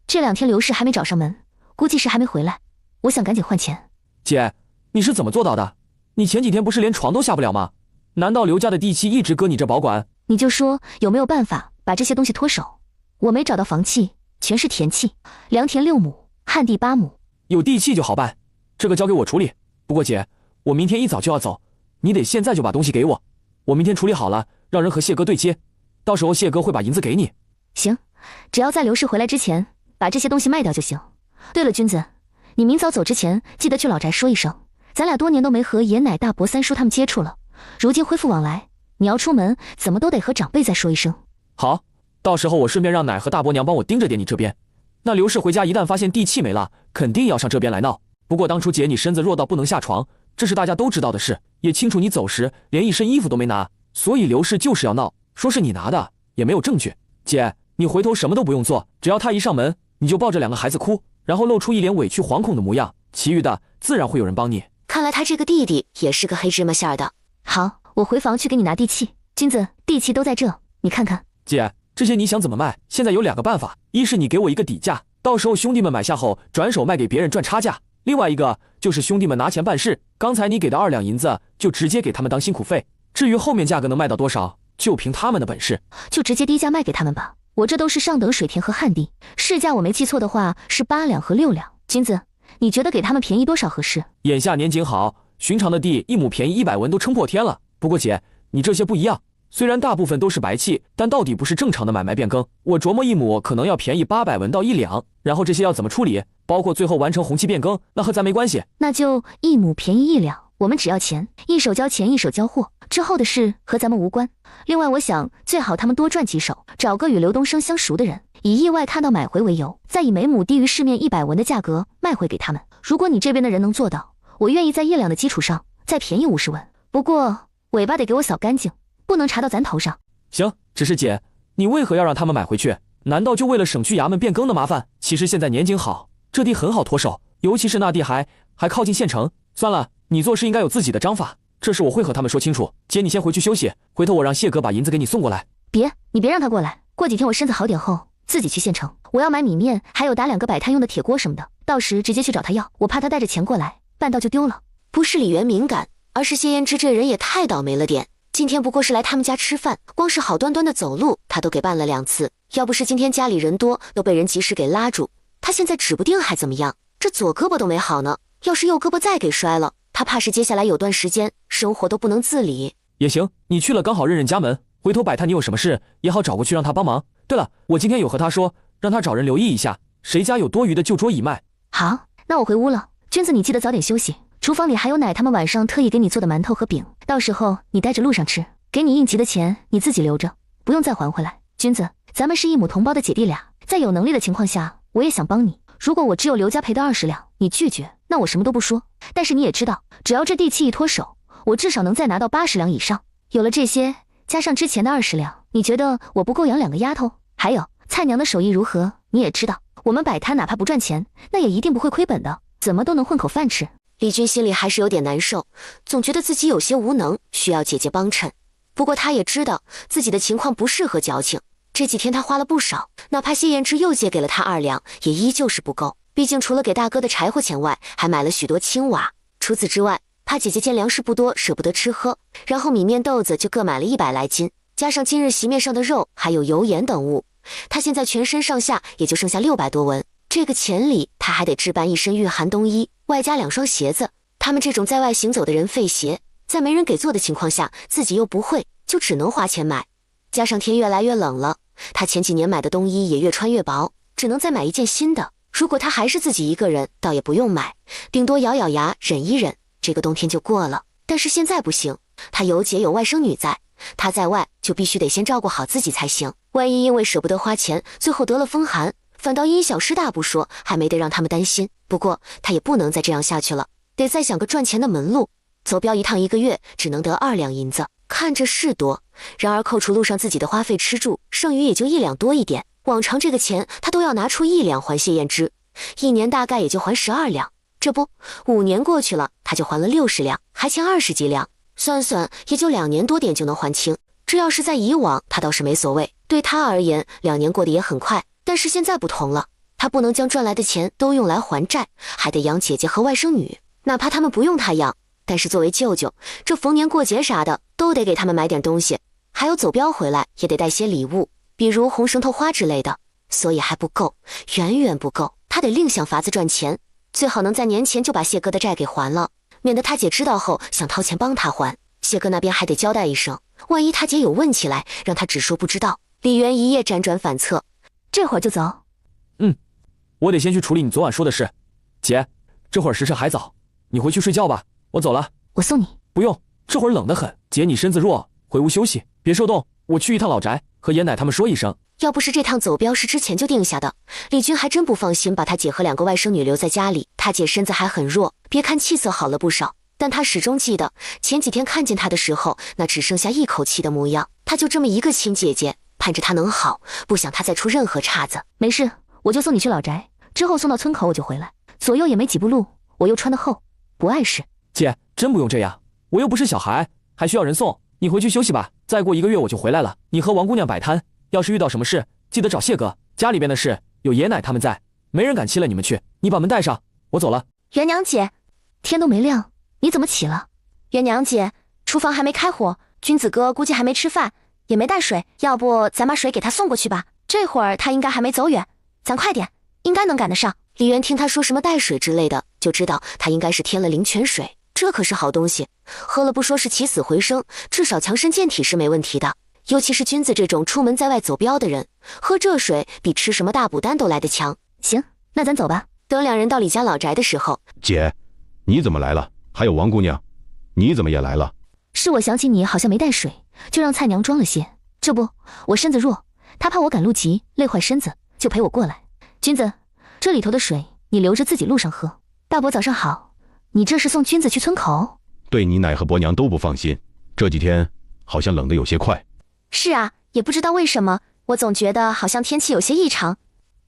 这2天刘氏还没找上门，估计是还没回来，我想赶紧换钱。姐，你是怎么做到的？你前几天不是连床都下不了吗？难道刘家的地契一直搁你这保管？你就说有没有办法把这些东西脱手？我没找到房契，全是田契，良田6亩，旱地8亩。有地契就好办，这个交给我处理。不过姐，我明天一早就要走，你得现在就把东西给我。我明天处理好了，让人和谢哥对接，到时候谢哥会把银子给你。行，只要在刘氏回来之前把这些东西卖掉就行。对了，君子，你明早走之前记得去老宅说一声，咱俩多年都没和爷奶大伯三叔他们接触了，如今恢复往来，你要出门怎么都得和长辈再说一声。好，到时候我顺便让奶和大伯娘帮我盯着点你这边。那刘氏回家一旦发现地契没了，肯定要上这边来闹。不过当初姐你身子弱到不能下床，这是大家都知道的事，也清楚你走时连一身衣服都没拿，所以刘氏就是要闹，说是你拿的，也没有证据。姐，你回头什么都不用做，只要他一上门，你就抱着2个孩子哭，然后露出一脸委屈惶恐的模样，其余的自然会有人帮你。看来他这个弟弟也是个黑芝麻馅儿的。好，我回房去给你拿地契。君子，地契都在这，你看看。姐，这些你想怎么卖？现在有2个办法，一是你给我一个底价，到时候兄弟们买下后转手卖给别人赚差价；另外一个就是兄弟们拿钱办事，刚才你给的2两银子就直接给他们当辛苦费，至于后面价格能卖到多少，就凭他们的本事。就直接低价卖给他们吧，我这都是上等水田和旱地，市价我没记错的话是8两和6两。君子，你觉得给他们便宜多少合适？眼下年景好，寻常的地1亩便宜100文都撑破天了。不过姐，你这些不一样，虽然大部分都是白契，但到底不是正常的买卖变更。我琢磨1亩可能要便宜800文到1两，然后这些要怎么处理？包括最后完成红契变更，那和咱没关系。那就1亩便宜1两，我们只要钱，一手交钱一手交货，之后的事和咱们无关。另外我想最好他们多赚几手，找个与刘东升相熟的人，以意外看到买回为由，再以每亩低于市面100文的价格卖回给他们。如果你这边的人能做到，我愿意在1两的基础上再便宜50文，不过尾巴得给我扫干净，不能查到咱头上。行，只是姐，你为何要让他们买回去？难道就为了省去衙门变更的麻烦？其实现在年景好，这地很好脱手，尤其是那地还靠近县城。算了，你做事应该有自己的章法，这事我会和他们说清楚。姐，你先回去休息，回头我让谢哥把银子给你送过来。你别让他过来，过几天我身子好点后自己去县城，我要买米面，还有打2个摆摊用的铁锅什么的，到时直接去找他要，我怕他带着钱过来，办到就丢了。不是李元敏感，而是谢嫣之这人也太倒霉了点。今天不过是来他们家吃饭，光是好端端的走路他都给绊了2次，要不是今天家里人多，都被人及时给拉住，他现在指不定还怎么样。这左胳膊都没好呢，要是右胳膊再给摔了，他怕是接下来有段时间生活都不能自理。也行，你去了刚好认认家门，回头摆摊你有什么事也好找过去让他帮忙。对了，我今天有和他说，让他找人留意一下，谁家有多余的就桌以卖。好，那我回屋了。君子，你记得早点休息，厨房里还有奶他们晚上特意给你做的馒头和饼，到时候你带着路上吃。给你应急的钱你自己留着，不用再还回来。君子，咱们是一母同胞的姐弟俩，在有能力的情况下我也想帮你。如果我只有刘家赔的20两你拒绝，那我什么都不说，但是你也知道，只要这地契一脱手，我至少能再拿到80两以上。有了这些，加上之前的20两，你觉得我不够养2个丫头？还有蔡娘的手艺如何？你也知道，我们摆摊哪怕不赚钱，那也一定不会亏本的，怎么都能混口饭吃。李军心里还是有点难受，总觉得自己有些无能，需要姐姐帮衬。不过他也知道自己的情况不适合矫情，这几天他花了不少，哪怕谢嫣之又借给了他2两，也依旧是不够。毕竟除了给大哥的柴火钱外，还买了许多青瓦。除此之外，怕姐姐见粮食不多舍不得吃喝，然后米面豆子就各买了100来斤，加上今日席面上的肉还有油盐等物，他现在全身上下也就剩下600多文。这个钱里他还得置办1身御寒冬衣，外加2双鞋子。他们这种在外行走的人废鞋，在没人给做的情况下，自己又不会，就只能花钱买。加上天越来越冷了，他前几年买的冬衣也越穿越薄，只能再买一件新的。如果他还是自己一个人，倒也不用买，顶多咬咬牙忍一忍，这个冬天就过了。但是现在不行，他有姐有外甥女在，他在外就必须得先照顾好自己才行。万一因为舍不得花钱，最后得了风寒，反倒因小失大不说，还没得让他们担心。不过他也不能再这样下去了，得再想个赚钱的门路。走镖一趟1个月只能得2两银子，看着是多，然而扣除路上自己的花费吃住，剩余也就1两多一点。往常这个钱他都要拿出1两还谢嫣之，1年大概也就还12两。这不，5年过去了，他就还了60两，还欠20几两，算算也就2年多点就能还清。这要是在以往，他倒是没所谓，对他而言2年过得也很快。但是现在不同了，他不能将赚来的钱都用来还债，还得养姐姐和外甥女，哪怕他们不用他养，但是作为舅舅，这逢年过节啥的都得给他们买点东西，还有走镖回来也得带些礼物，比如红绳头花之类的。所以还不够，远远不够，他得另想法子赚钱，最好能在年前就把谢哥的债给还了，免得他姐知道后想掏钱帮他还，谢哥那边还得交代一声，万一他姐有问起来，让他只说不知道。李元一夜辗转反侧，这会儿就走？我得先去处理你昨晚说的事。姐，这会儿时辰还早，你回去睡觉吧，我走了。我送你。不用，这会儿冷得很。姐，你身子弱，回屋休息，别受冻。我去一趟老宅，和爷奶他们说一声。要不是这趟走镖是之前就定下的，李军还真不放心把他姐和2个外甥女留在家里。他姐身子还很弱，别看气色好了不少，但他始终记得前几天看见他的时候，那只剩下一口气的模样。他就这么一个亲姐姐，盼着他能好，不想他再出任何岔子。没事，我就送你去老宅，之后送到村口我就回来，左右也没几步路，我又穿得厚，不碍事。姐，真不用这样，我又不是小孩，还需要人送。你回去休息吧，再过1个月我就回来了。你和王姑娘摆摊，要是遇到什么事，记得找谢哥。家里边的事有爷奶他们在，没人敢欺了你们去。你把门带上，我走了。元娘姐，天都没亮，你怎么起了？元娘姐，厨房还没开火，君子哥估计还没吃饭，也没带水，要不咱把水给他送过去吧？这会儿他应该还没走远，咱快点，应该能赶得上。李渊听他说什么带水之类的，就知道他应该是添了灵泉水，这可是好东西，喝了不说是起死回生，至少强身健体是没问题的。尤其是君子这种出门在外走镖的人，喝这水比吃什么大补丹都来得强。行，那咱走吧。等两人到李家老宅的时候，姐，你怎么来了？还有王姑娘，你怎么也来了？是我想起你好像没带水，就让蔡娘装了些。这不，我身子弱，她怕我赶路急累坏身子，就陪我过来。君子，这里头的水你留着自己路上喝。大伯早上好，你这是送君子去村口？对你奶和伯娘都不放心，这几天好像冷得有些快。是啊，也不知道为什么，我总觉得好像天气有些异常。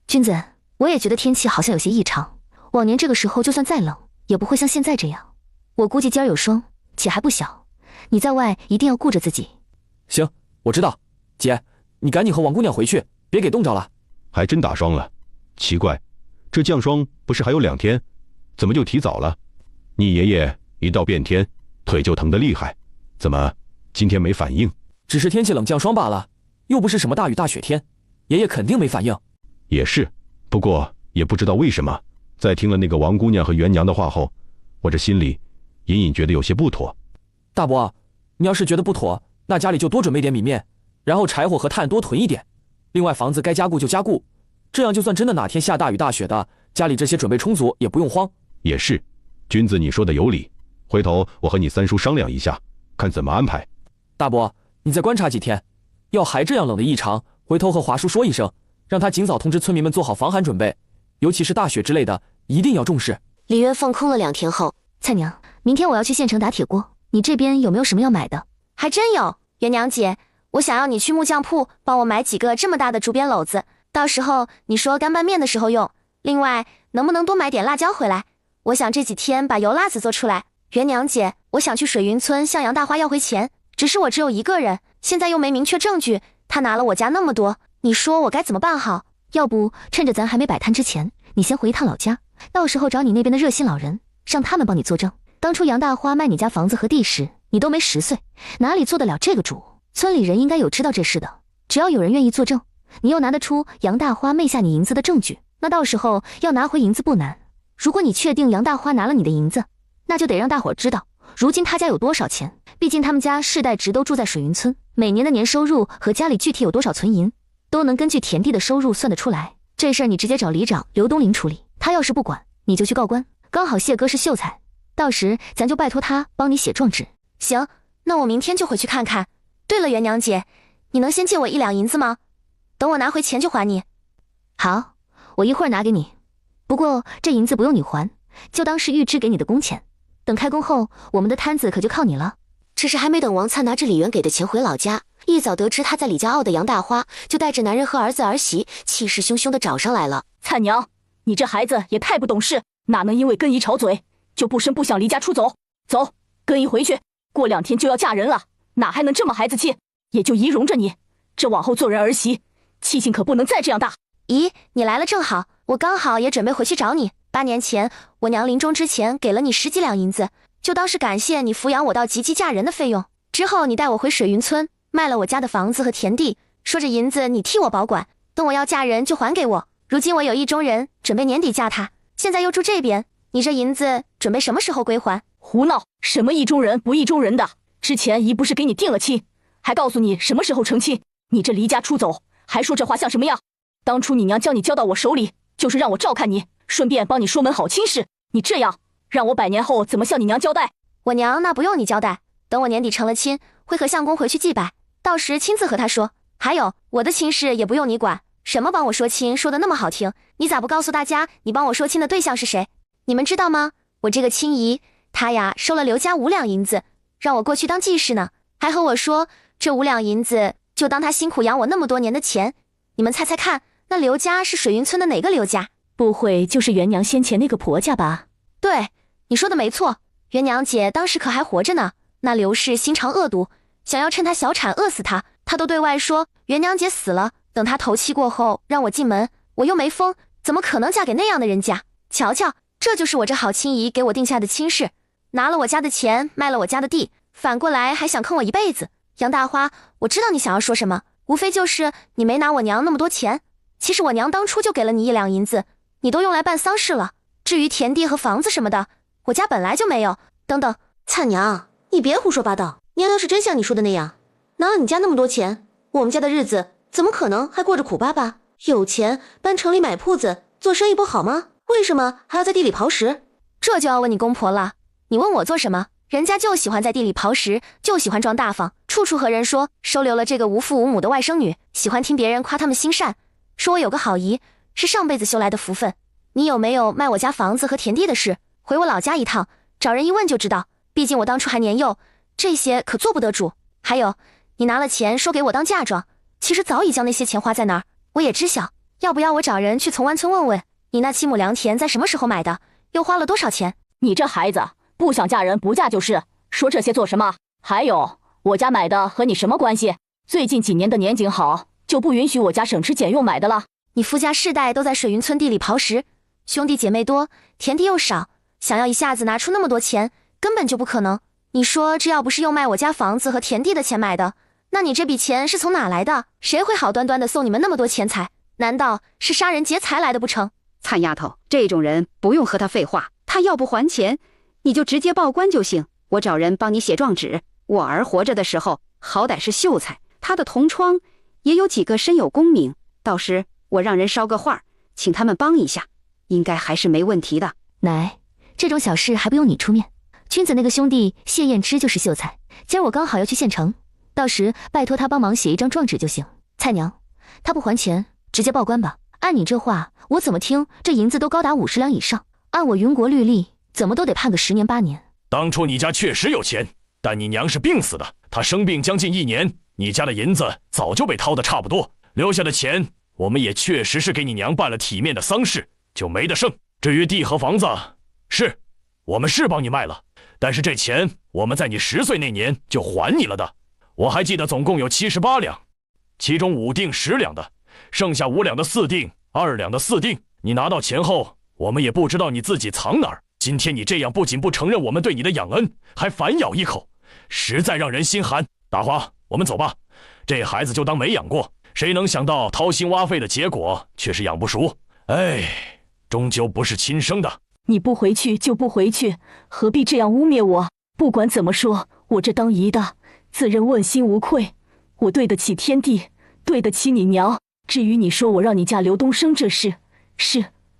君子，我也觉得天气好像有些异常。往年这个时候就算再冷，也不会像现在这样。我估计今儿有霜，且还不小，你在外一定要顾着自己。行，我知道。姐，你赶紧和王姑娘回去，别给冻着了。还真打霜了，奇怪，这降霜不是还有2天，怎么就提早了？你爷爷一到变天，腿就疼得厉害，怎么今天没反应？只是天气冷降霜罢了，又不是什么大雨大雪天，爷爷肯定没反应。也是，不过也不知道为什么，在听了那个王姑娘和元娘的话后，我这心里隐隐觉得有些不妥。大伯，你要是觉得不妥，那家里就多准备点米面，然后柴火和炭多囤一点。另外房子该加固就加固，这样就算真的哪天下大雨大雪的，家里这些准备充足，也不用慌。也是，君子你说的有理，回头我和你三叔商量一下，看怎么安排。大伯，你再观察几天，要还这样冷的异常，回头和华叔说一声，让他尽早通知村民们做好防寒准备，尤其是大雪之类的，一定要重视。李渊放空了2天后，蔡娘，明天我要去县城打铁锅，你这边有没有什么要买的？还真有，元娘姐，我想要你去木匠铺帮我买几个这么大的竹编篓子，到时候你说干拌面的时候用。另外，能不能多买点辣椒回来？我想这几天把油辣子做出来。元娘姐，我想去水云村向杨大花要回钱，只是我只有1个人，现在又没明确证据，他拿了我家那么多，你说我该怎么办好？要不趁着咱还没摆摊之前，你先回一趟老家，到时候找你那边的热心老人，让他们帮你作证。当初杨大花卖你家房子和地时，你都没10岁，哪里做得了这个主？村里人应该有知道这事的，只要有人愿意作证，你又拿得出杨大花昧下你银子的证据，那到时候要拿回银子不难。如果你确定杨大花拿了你的银子，那就得让大伙儿知道，如今他家有多少钱。毕竟他们家世代直都住在水云村，每年的年收入和家里具体有多少存银，都能根据田地的收入算得出来。这事儿你直接找里长刘东林处理，他要是不管，你就去告官。刚好谢哥是秀才，到时咱就拜托他帮你写状纸。行，那我明天就回去看看。对了，元娘姐，你能先借我1两银子吗？等我拿回钱就还你。好，我一会儿拿给你。不过这银子不用你还，就当是预支给你的工钱。等开工后，我们的摊子可就靠你了。只是还没等王灿拿着李元给的钱回老家，一早得知他在李家傲的杨大花，就带着男人和儿子儿媳气势汹汹地找上来了。灿娘，你这孩子也太不懂事，哪能因为跟姨吵嘴，就不声不响离家出走？走，跟姨回去，过2天就要嫁人了，哪还能这么孩子气？也就姨容着你，这往后做人儿媳，气性可不能再这样大。姨，你来了正好，我刚好也准备回去找你。8年前，我娘临终之前给了你10几两银子，就当是感谢你抚养我到及笄嫁人的费用。之后你带我回水云村，卖了我家的房子和田地，说这银子你替我保管，等我要嫁人就还给我。如今我有意中人，准备年底嫁他，现在又住这边，你这银子准备什么时候归还？胡闹，什么意中人不意中人的？之前姨不是给你定了亲，还告诉你什么时候成亲？你这离家出走，还说这话像什么样？当初你娘将你交到我手里，就是让我照看你，顺便帮你说门好亲事。你这样，让我100年后怎么向你娘交代？我娘那不用你交代，等我年底成了亲，会和相公回去祭拜，到时亲自和他说。还有我的亲事也不用你管，什么帮我说亲说的那么好听，你咋不告诉大家你帮我说亲的对象是谁？你们知道吗？我这个亲姨，她呀收了刘家5两银子，让我过去当继室呢，还和我说这5两银子就当她辛苦养我那么多年的钱。你们猜猜看，那刘家是水云村的哪个刘家？不会就是元娘先前那个婆家吧？对，你说的没错，元娘姐当时可还活着呢。那刘氏心肠恶毒，想要趁他小产饿死他。他都对外说元娘姐死了，等他头七过后让我进门，我又没疯，怎么可能嫁给那样的人家？瞧瞧，这就是我这好亲姨给我定下的亲事，拿了我家的钱，卖了我家的地，反过来还想坑我一辈子。杨大花，我知道你想要说什么，无非就是你没拿我娘那么多钱。其实我娘当初就给了你1两银子，你都用来办丧事了。至于田地和房子什么的，我家本来就没有。等等，灿娘，你别胡说八道。娘要是真像你说的那样，拿了你家那么多钱，我们家的日子怎么可能还过着苦巴巴？有钱搬城里买铺子，做生意不好吗？为什么还要在地里刨食？这就要问你公婆了。你问我做什么？人家就喜欢在地里刨食，就喜欢装大方，处处和人说收留了这个无父无母的外甥女，喜欢听别人夸他们心善，说我有个好姨，是上辈子修来的福分。你有没有卖我家房子和田地的事？回我老家一趟，找人一问就知道。毕竟我当初还年幼，这些可做不得主。还有，你拿了钱说给我当嫁妆，其实早已将那些钱花在哪儿，我也知晓。要不要我找人去从湾村问问，你那7亩良田在什么时候买的，又花了多少钱？你这孩子不想嫁人不嫁就是，说这些做什么？还有，我家买的和你什么关系？最近几年的年景好，就不允许我家省吃俭用买的了。你夫家世代都在水云村地里刨食，兄弟姐妹多，田地又少，想要一下子拿出那么多钱，根本就不可能。你说这要不是用卖我家房子和田地的钱买的，那你这笔钱是从哪来的？谁会好端端的送你们那么多钱财？难道是杀人劫财来的不成？灿丫头，这种人不用和他废话，他要不还钱，你就直接报官就行。我找人帮你写状纸。我儿活着的时候，好歹是秀才，他的同窗也有几个身有功名，到时我让人捎个话，请他们帮一下，应该还是没问题的。奶，这种小事还不用你出面。君子那个兄弟谢燕之就是秀才，今儿我刚好要去县城，到时拜托他帮忙写一张状纸就行。蔡娘，他不还钱，直接报官吧。按你这话，我怎么听这银子都高达50两以上，按我云国律例，怎么都得判个10年8年。当初你家确实有钱，但你娘是病死的，她生病将近1年，你家的银子早就被掏得差不多，留下的钱我们也确实是给你娘办了体面的丧事，就没得剩。至于地和房子，我们是帮你卖了，但是这钱我们在你10岁那年就还你了的。我还记得总共有78两，其中5锭10两的，剩下5两的4锭，2两的4锭。你拿到钱后，我们也不知道你自己藏哪儿。今天你这样不仅不承认我们对你的养恩，还反咬一口，实在让人心寒。大花，我们走吧，这孩子就当没养过，谁能想到掏心挖肺的结果却是养不熟。哎，终究不是亲生的。你不回去就不回去，何必这样污蔑我？不管怎么说，我这当姨的自认问心无愧，我对得起天地，对得起你娘。至于你说我让你嫁刘东升这事，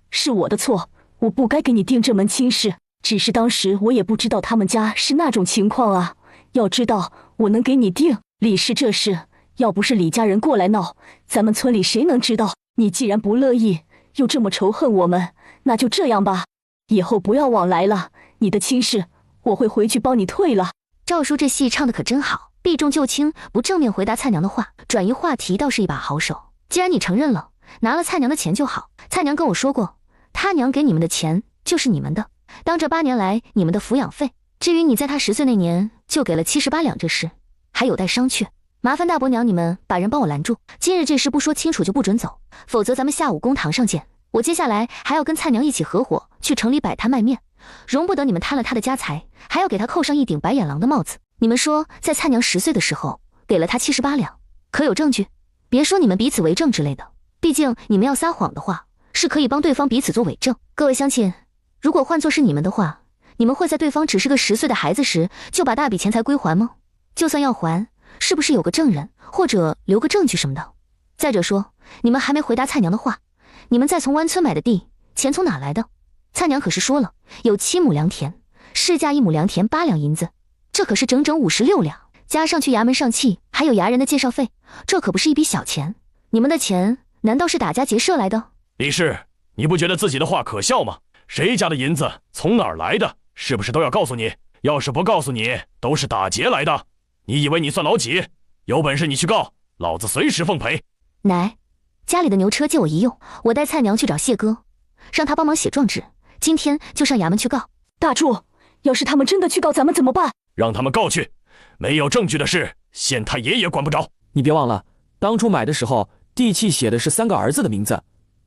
是我的错，我不该给你定这门亲事。只是当时我也不知道他们家是那种情况啊。要知道我能给你定李氏这事，要不是李家人过来闹，咱们村里谁能知道？你既然不乐意，又这么仇恨我们，那就这样吧，以后不要往来了。你的亲事我会回去帮你退了。赵叔这戏唱得可真好，避重就轻，不正面回答蔡娘的话，转移话题倒是一把好手。既然你承认了，拿了蔡娘的钱就好。蔡娘跟我说过，他娘给你们的钱就是你们的，当这8年来你们的抚养费。至于你在他10岁那年就给了78两这事，还有待商榷。麻烦大伯娘你们把人帮我拦住，今日这事不说清楚就不准走，否则咱们下午公堂上见。我接下来还要跟蔡娘一起合伙去城里摆摊卖面，容不得你们贪了他的家财，还要给他扣上一顶白眼狼的帽子。你们说在蔡娘10岁的时候给了他78两，可有证据？别说你们彼此为证之类的，毕竟你们要撒谎的话，是可以帮对方彼此做伪证。各位乡亲，如果换作是你们的话，你们会在对方只是个10岁的孩子时就把大笔钱财归还吗？就算要还，是不是有个证人或者留个证据什么的？再者说，你们还没回答蔡娘的话，你们在从湾村买的地，钱从哪来的？蔡娘可是说了，有7亩良田，市价1亩良田8两银子，这可是整整56两，加上去衙门上契，还有衙人的介绍费，这可不是一笔小钱。你们的钱难道是打家劫舍来的？李氏，你不觉得自己的话可笑吗？谁家的银子从哪儿来的，是不是都要告诉你？要是不告诉你，都是打劫来的。你以为你算老几？有本事你去告，老子随时奉陪。奶，家里的牛车借我一用，我带蔡娘去找谢哥，让他帮忙写状纸，今天就上衙门去告。大柱，要是他们真的去告咱们怎么办？让他们告去，没有证据的事，县太爷也管不着。你别忘了，当初买的时候地契写的是3个儿子的名字，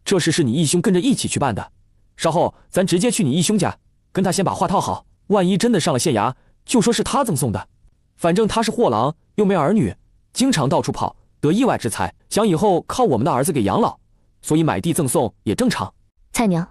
这事是你义兄跟着一起去办的。稍后咱直接去你义兄家，跟他先把话套好，万一真的上了县衙，就说是他赠送的。反正他是货郎，又没儿女，经常到处跑，得意外之财，想以后靠我们的儿子给养老，所以买地赠送也正常。蔡娘，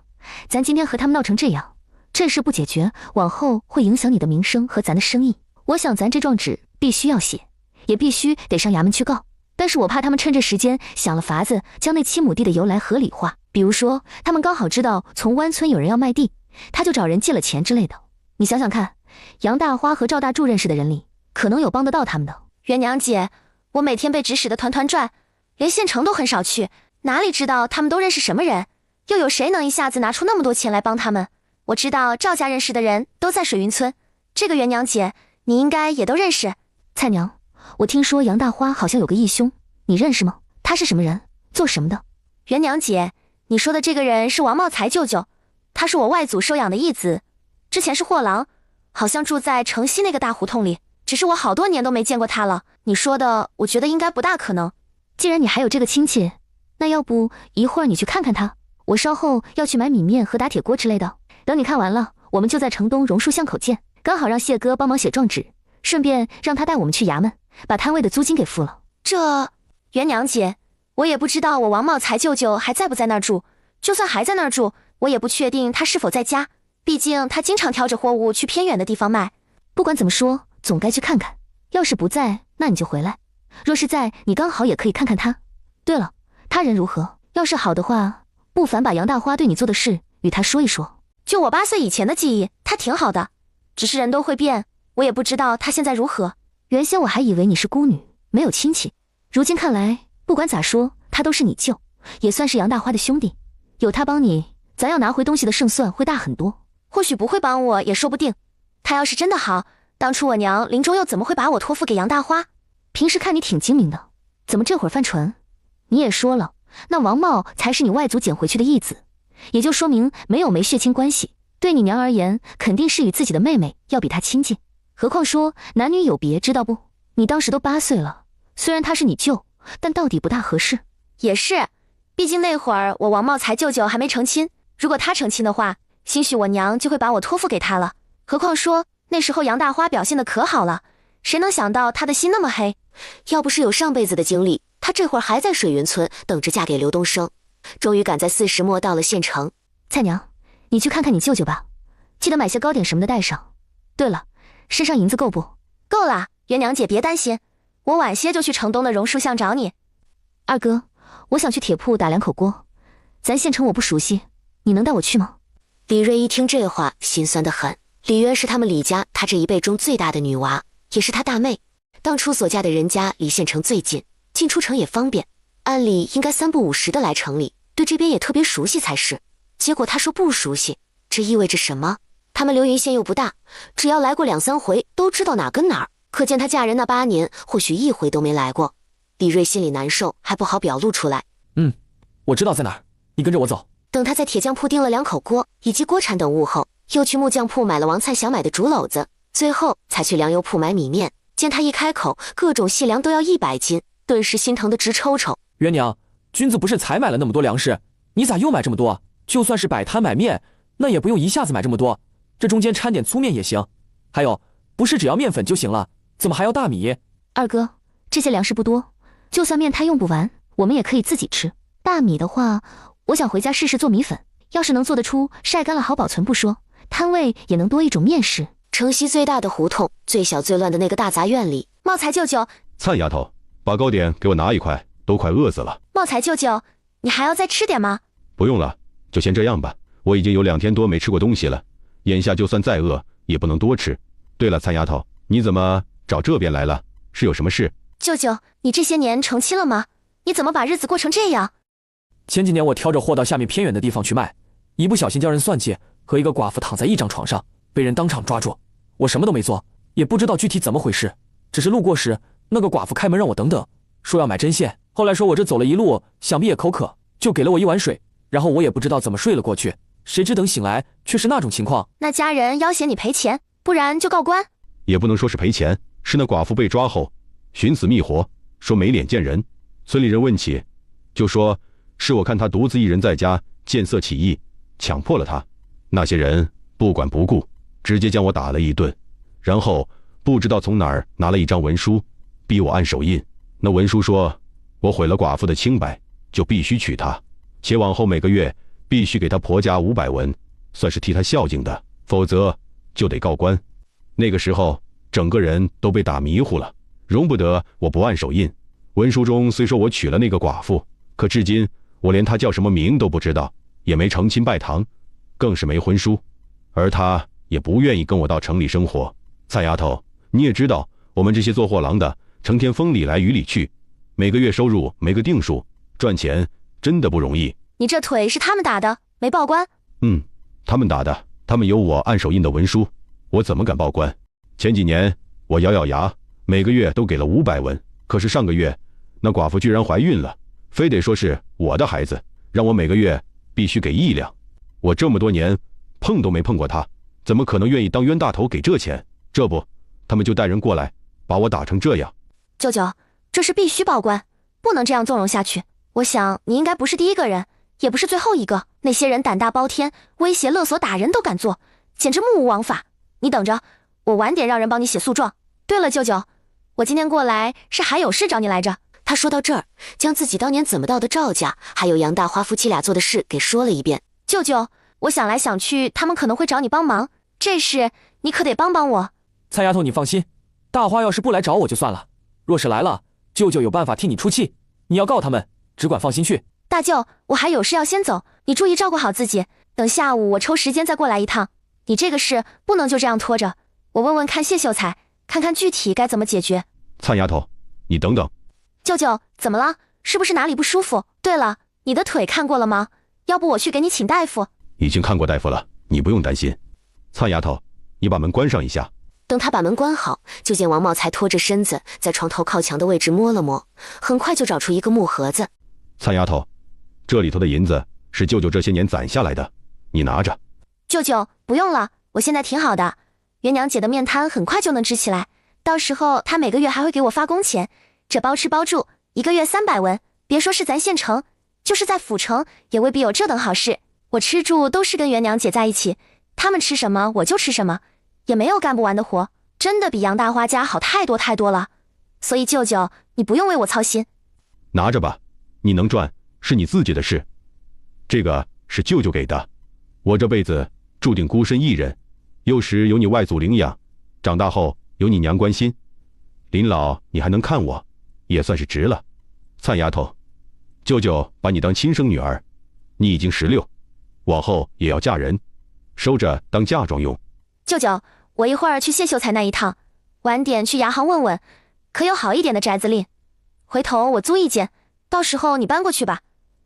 咱今天和他们闹成这样，这事不解决，往后会影响你的名声和咱的生意。我想咱这状纸必须要写，也必须得上衙门去告。但是我怕他们趁这时间想了法子，将那7亩地的由来合理化。比如说，他们刚好知道从湾村有人要卖地，他就找人借了钱之类的。你想想看，杨大花和赵大柱认识的人里，可能有帮得到他们的。元娘姐，我每天被指使的团团转，连县城都很少去，哪里知道他们都认识什么人？又有谁能一下子拿出那么多钱来帮他们？我知道赵家认识的人都在水云村，这个元娘姐你应该也都认识。蔡娘，我听说杨大花好像有个义兄，你认识吗？他是什么人？做什么的？元娘姐，你说的这个人是王茂才舅舅，他是我外祖收养的义子，之前是货郎，好像住在城西那个大胡同里，只是我好多年都没见过他了。你说的我觉得应该不大可能。既然你还有这个亲戚，那要不一会儿你去看看他，我稍后要去买米面和打铁锅之类的。等你看完了，我们就在城东榕树巷口见，刚好让谢哥帮忙写状纸，顺便让他带我们去衙门，把摊位的租金给付了。这元娘姐，我也不知道我王茂才舅舅还在不在那儿住，就算还在那儿住，我也不确定他是否在家，毕竟他经常挑着货物去偏远的地方卖。不管怎么说，总该去看看，要是不在，那你就回来，若是在，你刚好也可以看看他。对了，他人如何？要是好的话，不妨把杨大花对你做的事与他说一说。就我8岁以前的记忆，他挺好的，只是人都会变，我也不知道他现在如何。原先我还以为你是孤女，没有亲戚，如今看来，不管咋说，他都是你舅，也算是杨大花的兄弟，有他帮你，咱要拿回东西的胜算会大很多。或许不会帮我也说不定，他要是真的好，当初我娘临终又怎么会把我托付给杨大花？平时看你挺精明的，怎么这会儿犯蠢？你也说了，那王茂才是你外祖捡回去的义子，也就说明没有血亲关系，对你娘而言，肯定是与自己的妹妹要比她亲近。何况说男女有别，知道不？你当时都8岁了，虽然他是你舅，但到底不大合适。也是，毕竟那会儿我王茂才舅舅还没成亲，如果他成亲的话，兴许我娘就会把我托付给他了。何况说那时候杨大花表现得可好了，谁能想到他的心那么黑？要不是有上辈子的经历，他这会儿还在水云村等着嫁给刘东升，终于赶在40末到了县城。蔡娘，你去看看你舅舅吧，记得买些糕点什么的带上。对了，身上银子够不？够了，元娘姐别担心，我晚些就去城东的榕树巷找你。二哥，我想去铁铺打2口锅，咱县城我不熟悉，你能带我去吗？李瑞一听这话，心酸得很。李渊是他们李家他这一辈中最大的女娃，也是他大妹。当初所嫁的人家离县城最近，进出城也方便，按理应该3不5时的来城里，对这边也特别熟悉才是。结果他说不熟悉，这意味着什么？他们流云县又不大，只要来过2、3回，都知道哪跟哪儿。可见他嫁人那8年，或许1回都没来过。李瑞心里难受，还不好表露出来。我知道在哪儿，你跟着我走。等他在铁匠铺订了2口锅以及锅铲等物后，又去木匠铺买了王灿想买的竹篓子，最后才去粮油铺买米面。见他一开口，各种细粮都要100斤，顿时心疼得直抽抽。元娘，君子不是才买了那么多粮食，你咋又买这么多？就算是摆摊买面，那也不用一下子买这么多，这中间掺点粗面也行。还有，不是只要面粉就行了，怎么还要大米？二哥，这些粮食不多，就算面摊用不完，我们也可以自己吃。大米的话，我想回家试试做米粉，要是能做得出，晒干了好保存不说，摊位也能多一种面食。城西最大的胡同，最小最乱的那个大杂院里，茂才舅舅，灿丫头，把糕点给我拿1块，都快饿死了。茂才舅舅，你还要再吃点吗？不用了，就先这样吧，我已经有2天多没吃过东西了，眼下就算再饿，也不能多吃。对了，灿丫头，你怎么找这边来了？是有什么事？舅舅，你这些年成亲了吗？你怎么把日子过成这样？前几年我挑着货到下面偏远的地方去卖，一不小心叫人算计，和一个寡妇躺在一张床上，被人当场抓住。我什么都没做，也不知道具体怎么回事，只是路过时，那个寡妇开门让我等等，说要买针线。后来说我这走了一路，想必也口渴，就给了我1碗水，然后我也不知道怎么睡了过去，谁知等醒来却是那种情况。那家人要挟你赔钱，不然就告官？也不能说是赔钱，是那寡妇被抓后，寻死觅活，说没脸见人。村里人问起，就说是我看他独自一人在家，见色起意，强迫了他。那些人不管不顾，直接将我打了一顿，然后不知道从哪儿拿了一张文书，逼我按手印。那文书说，我毁了寡妇的清白，就必须娶她，且往后每个月必须给她婆家500文，算是替她孝敬的，否则就得告官。那个时候整个人都被打迷糊了，容不得我不按手印。文书中虽说我娶了那个寡妇，可至今我连她叫什么名都不知道，也没成亲拜堂，更是没婚书，而她也不愿意跟我到城里生活。蔡丫头，你也知道，我们这些做货郎的，成天风里来雨里去，每个月收入没个定数，赚钱真的不容易。你这腿是他们打的，没报官？他们打的，他们有我按手印的文书，我怎么敢报官？前几年我咬咬牙，每个月都给了500文，可是上个月那寡妇居然怀孕了，非得说是我的孩子，让我每个月必须给1两。我这么多年碰都没碰过她，怎么可能愿意当冤大头给这钱？这不，他们就带人过来，把我打成这样。舅舅，这事必须报官，不能这样纵容下去。我想你应该不是第一个人，也不是最后一个。那些人胆大包天，威胁勒索打人都敢做，简直目无王法。你等着，我晚点让人帮你写诉状。对了，舅舅，我今天过来是还有事找你来着。他说到这儿，将自己当年怎么到的赵家，还有杨大花夫妻俩做的事给说了一遍。舅舅，我想来想去，他们可能会找你帮忙，这事你可得帮帮我。蔡丫头，你放心，大花要是不来找我就算了，若是来了，舅舅有办法替你出气。你要告他们，只管放心去。大舅，我还有事要先走，你注意照顾好自己，等下午我抽时间再过来一趟。你这个事不能就这样拖着，我问问看谢秀才，看看具体该怎么解决。蔡丫头，你等等。舅舅，怎么了？是不是哪里不舒服？对了，你的腿看过了吗？要不我去给你请大夫。已经看过大夫了，你不用担心。蔡丫头，你把门关上一下。等他把门关好，就见王茂才拖着身子在床头靠墙的位置摸了摸，很快就找出一个木盒子。蔡丫头，这里头的银子是舅舅这些年攒下来的，你拿着。舅舅，不用了，我现在挺好的。元娘姐的面瘫很快就能治起来，到时候她每个月还会给我发工钱，这包吃包住，1个月300文。别说是咱县城，就是在府城也未必有这等好事。我吃住都是跟元娘姐在一起，他们吃什么我就吃什么，也没有干不完的活，真的比杨大花家好太多太多了。所以舅舅，你不用为我操心。拿着吧，你能赚是你自己的事，这个是舅舅给的。我这辈子注定孤身一人，幼时有你外祖领养，长大后有你娘关心，临老你还能看我，也算是值了。蔡丫头，舅舅把你当亲生女儿，你已经16，往后也要嫁人，收着当嫁妆用。舅舅，我一会儿去谢秀才那一趟，晚点去衙行问问，可有好一点的宅子赁。回头我租一间，到时候你搬过去吧。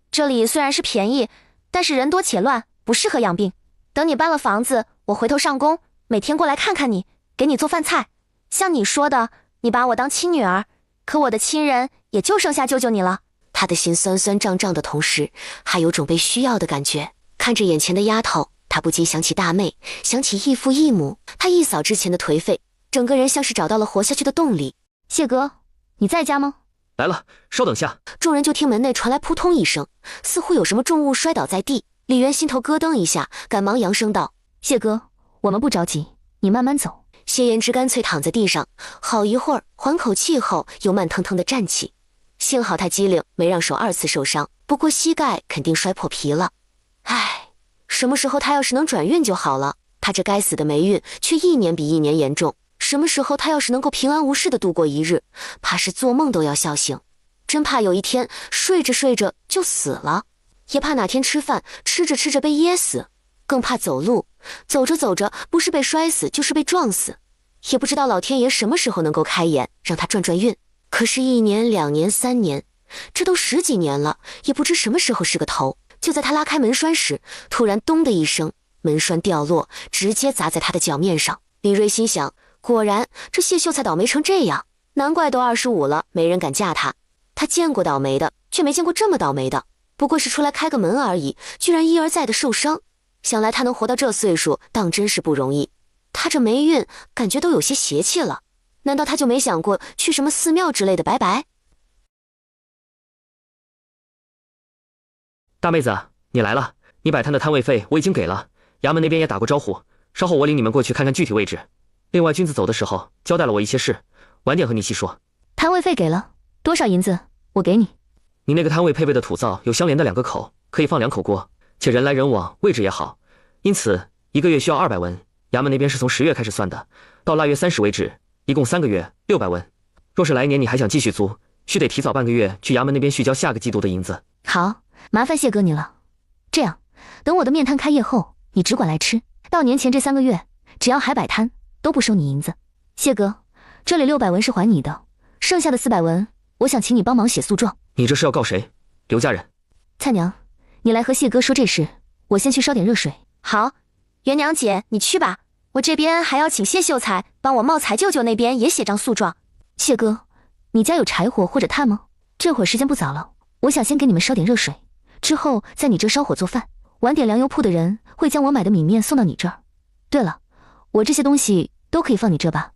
这里虽然是便宜，但是人多且乱，不适合养病。等你搬了房子，我回头上工，每天过来看看你，给你做饭菜。像你说的，你把我当亲女儿，可我的亲人也就剩下舅舅你了。他的心酸酸胀胀的同时，还有种被需要的感觉。看着眼前的丫头，他不禁想起大妹，想起义父义母。他一扫之前的颓废，整个人像是找到了活下去的动力。谢哥，你在家吗？来了，稍等下。众人就听门内传来扑通一声，似乎有什么重物摔倒在地。李渊心头咯噔一下，赶忙扬声道：谢哥，我们不着急，你慢慢走。谢言之干脆躺在地上，好一会儿缓口气后，又慢腾腾地站起。幸好他机灵，没让手2次受伤，不过膝盖肯定摔破皮了。唉，什么时候他要是能转运就好了。他这该死的霉运却一年比一年严重。什么时候他要是能够平安无事地度过一日，怕是做梦都要笑醒。真怕有一天睡着睡着就死了，也怕哪天吃饭吃着吃着被噎死，更怕走路走着走着不是被摔死就是被撞死。也不知道老天爷什么时候能够开眼让他转转运。可是1年2年3年，这都10几年了，也不知什么时候是个头。就在他拉开门栓时，突然咚的一声，门栓掉落，直接砸在他的脚面上。李瑞心想，果然这谢秀才倒霉成这样，难怪都25了没人敢嫁他。他见过倒霉的，却没见过这么倒霉的。不过是出来开个门而已，居然一而再的受伤。想来他能活到这岁数当真是不容易。他这霉运感觉都有些邪气了，难道他就没想过去什么寺庙之类的拜拜？大妹子，你来了，你摆摊的摊位费我已经给了，衙门那边也打过招呼，稍后我领你们过去看看具体位置。另外，君子走的时候交代了我一些事，晚点和你细说。摊位费给了多少银子？我给你。你那个摊位配备的土灶有相连的2个口，可以放2口锅，且人来人往，位置也好，因此1个月需要200文。衙门那边是从10月开始算的，到腊月30为止，一共3个月，600文。若是来年你还想继续租，须得提早半个月去衙门那边续交下个季度的银子。好，麻烦谢哥你了。这样，等我的面摊开业后，你只管来吃，到年前这3个月，只要还摆摊，都不收你银子。谢哥，这里600文是还你的，剩下的400文，我想请你帮忙写诉状。你这是要告谁？刘家人？蔡娘，你来和谢哥说这事，我先去烧点热水。好，元娘姐，你去吧，我这边还要请谢秀才帮我茂才舅舅那边也写张诉状。谢哥，你家有柴火或者炭吗？这会儿时间不早了，我想先给你们烧点热水，之后在你这烧火做饭。晚点粮油铺的人会将我买的米面送到你这儿。对了，我这些东西都可以放你这吧？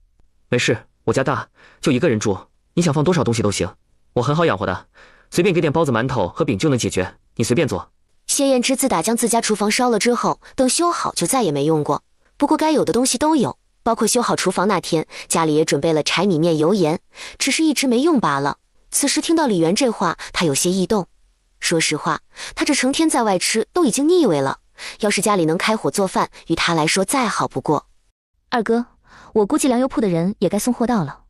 没事，我家大，就1个人住，你想放多少东西都行，我很好养活的，随便给点包子、馒头和饼就能解决，你随便做。谢燕之自打将自家厨房烧了之后，等修好就再也没用过。不过该有的东西都有，包括修好厨房那天，家里也准备了柴米面油盐，只是一直没用罢了。此时听到李元这话，他有些异动。说实话，他这成天在外吃都已经腻味了，要是家里能开火做饭，于他来说再好不过。二哥，我估计粮油铺的人也该送货到了，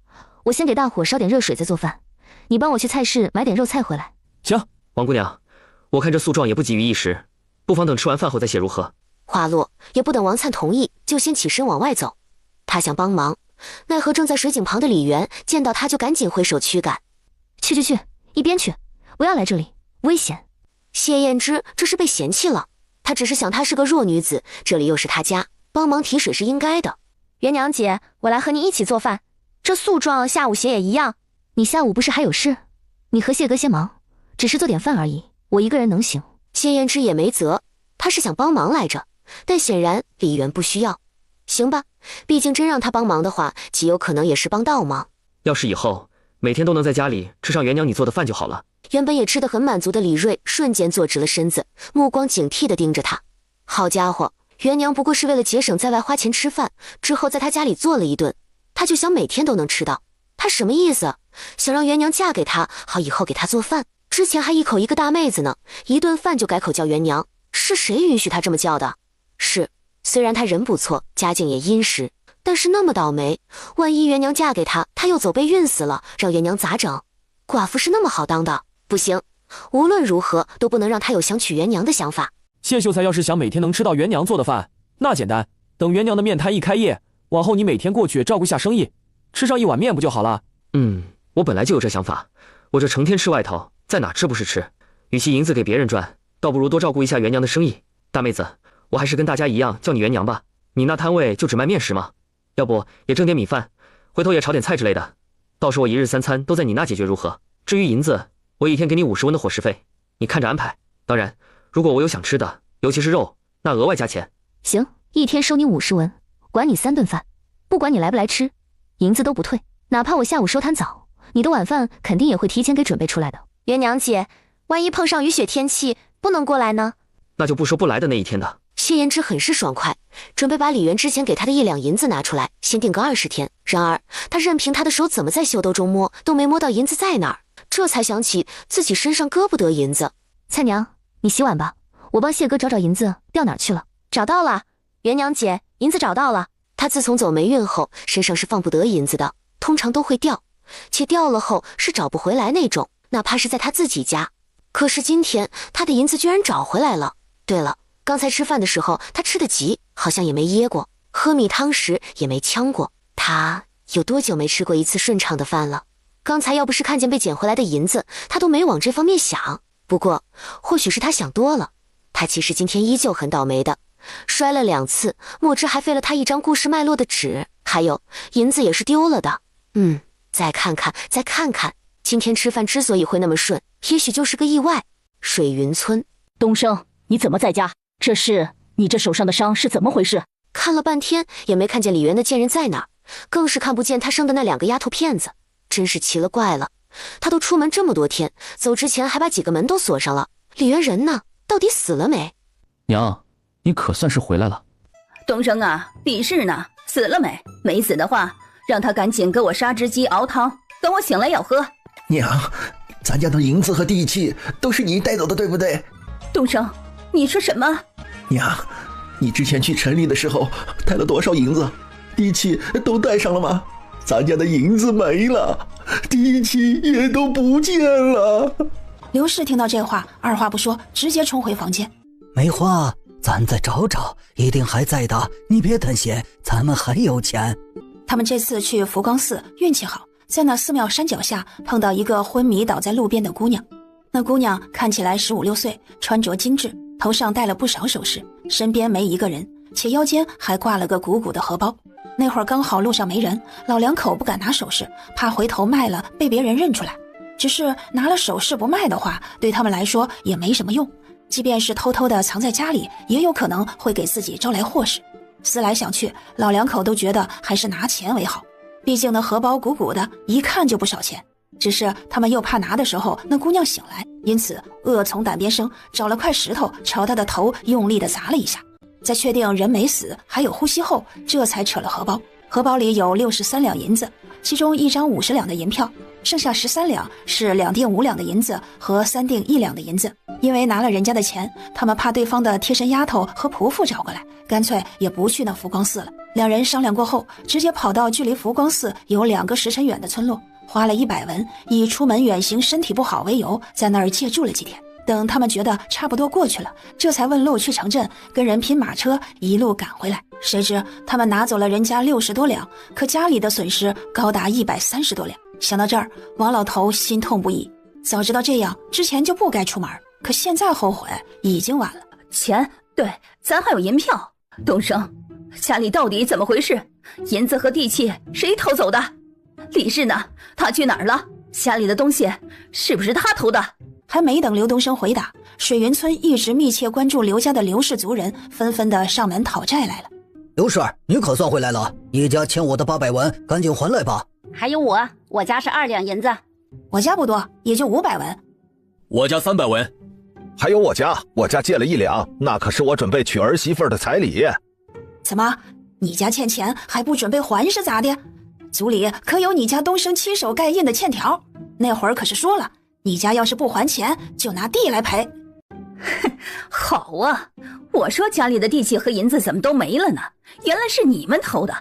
我先给大伙烧点热水再做饭，你帮我去菜市买点肉菜回来。行，王姑娘，我看这诉状也不急于一时，不妨等吃完饭后再写如何？话落，也不等王灿同意，就先起身往外走。他想帮忙，奈何正在水井旁的李元见到他就赶紧挥手驱赶。去，一边去，不要来这里，危险。谢燕之这是被嫌弃了，他只是想她是个弱女子，这里又是他家，帮忙提水是应该的。元娘姐，我来和你一起做饭，这诉状下午写也一样。你下午不是还有事？你和谢哥先忙，只是做点饭而已，我一个人能行。谢燕之也没责，他是想帮忙来着，但显然李元不需要。行吧，毕竟真让他帮忙的话，极有可能也是帮倒忙。要是以后每天都能在家里吃上元娘你做的饭就好了。原本也吃得很满足的李锐瞬间坐直了身子，目光警惕地盯着他。好家伙，元娘不过是为了节省在外花钱吃饭，之后在他家里做了一顿，他就想每天都能吃到。他什么意思？想让元娘嫁给他，好以后给他做饭。之前还一口一个大妹子呢，一顿饭就改口叫元娘，是谁允许他这么叫的？是，虽然他人不错，家境也殷实，但是那么倒霉，万一元娘嫁给他，他又走背运死了，让元娘咋整？寡妇是那么好当的？不行，无论如何都不能让他有想娶元娘的想法。谢秀才要是想每天能吃到元娘做的饭，那简单，等元娘的面摊一开业，往后你每天过去照顾下生意，吃上一碗面不就好了？我本来就有这想法，我这成天吃外头，在哪吃不是吃？与其银子给别人赚，倒不如多照顾一下元娘的生意。大妹子，我还是跟大家一样叫你元娘吧。你那摊位就只卖面食吗？要不也蒸点米饭，回头也炒点菜之类的。到时我1日3餐都在你那解决如何？至于银子，我一天给你50文的伙食费，你看着安排。当然，如果我有想吃的，尤其是肉，那额外加钱。行，一天收你50文，管你3顿饭，不管你来不来吃，银子都不退。哪怕我下午收摊早，你的晚饭肯定也会提前给准备出来的。元娘姐，万一碰上雨雪天气不能过来呢？那就不说不来的那一天的。谢言之很是爽快，准备把李元之前给他的1两银子拿出来，先定个20天。然而他任凭他的手怎么在袖兜中摸，都没摸到银子在哪儿，这才想起自己身上搁不得银子。蔡娘，你洗碗吧，我帮谢哥找银子掉哪儿去了。找到了，元娘姐，银子找到了。他自从走霉运后，身上是放不得银子的，通常都会掉，且掉了后是找不回来那种，哪怕是在他自己家。可是今天他的银子居然找回来了。对了，刚才吃饭的时候他吃得急，好像也没噎过，喝米汤时也没呛过。他有多久没吃过一次顺畅的饭了？刚才要不是看见被捡回来的银子，他都没往这方面想。不过或许是他想多了，他其实今天依旧很倒霉的，摔了2次，墨汁还废了他一张故事脉络的纸，还有银子也是丢了的。再看看，今天吃饭之所以会那么顺，也许就是个意外。水云村，东升，你怎么在家？这是你这手上的伤是怎么回事？看了半天也没看见李元的贱人在哪儿，更是看不见他生的那2个丫头片子，真是奇了怪了。他都出门这么多天，走之前还把几个门都锁上了。李元仁呢？到底死了没？娘，你可算是回来了。东升啊，李氏呢？死了没？没死的话，让他赶紧给我杀只鸡熬汤，等我醒来要喝。娘，咱家的银子和地契都是你带走的，对不对？东升，你说什么？娘，你之前去城里的时候带了多少银子？地契都带上了吗？咱家的银子没了，地契也都不见了。刘氏听到这话，二话不说，直接冲回房间。梅花，咱再找找，一定还在的，你别担心，咱们还有钱。他们这次去福光寺，运气好，在那寺庙山脚下碰到一个昏迷倒在路边的姑娘。那姑娘看起来15、16岁，穿着精致，头上戴了不少首饰，身边没一个人，且腰间还挂了个鼓鼓的荷包。那会儿刚好路上没人，老两口不敢拿首饰，怕回头卖了被别人认出来。只是拿了首饰不卖的话，对他们来说也没什么用，即便是偷偷的藏在家里，也有可能会给自己招来祸事。思来想去，老两口都觉得还是拿钱为好，毕竟那荷包鼓鼓的，一看就不少钱。只是他们又怕拿的时候那姑娘醒来，因此恶从胆边生，找了块石头朝她的头用力的砸了一下。在确定人没死还有呼吸后，这才扯了荷包。荷包里有63两银子，其中1张50两的银票，剩下13两是2锭5两的银子和3锭1两的银子。因为拿了人家的钱，他们怕对方的贴身丫头和仆妇找过来，干脆也不去那福光寺了。两人商量过后，直接跑到距离福光寺有2个时辰远的村落，花了100文，以出门远行身体不好为由，在那儿借住了几天。等他们觉得差不多过去了，这才问路去城镇，跟人拼马车一路赶回来。谁知他们拿走了人家60多两，可家里的损失高达130多两。想到这儿，王老头心痛不已。早知道这样，之前就不该出门，可现在后悔已经晚了。钱，对，咱还有银票。东升，家里到底怎么回事？银子和地契谁偷走的？李氏呢？他去哪儿了？家里的东西是不是他偷的？还没等刘东升回答，水云村一直密切关注刘家的刘氏族人纷纷的上门讨债来了。刘氏，你可算回来了，你家欠我的800文，赶紧还来吧。还有我家是2两银子。我家不多，也就500文。我家300文。还有我家借了1两，那可是我准备娶儿媳妇的彩礼。怎么，你家欠钱还不准备还是咋的？族里可有你家东升亲手盖印的欠条，那会儿可是说了，你家要是不还钱，就拿地来赔。好啊，我说家里的地契和银子怎么都没了呢？原来是你们偷的，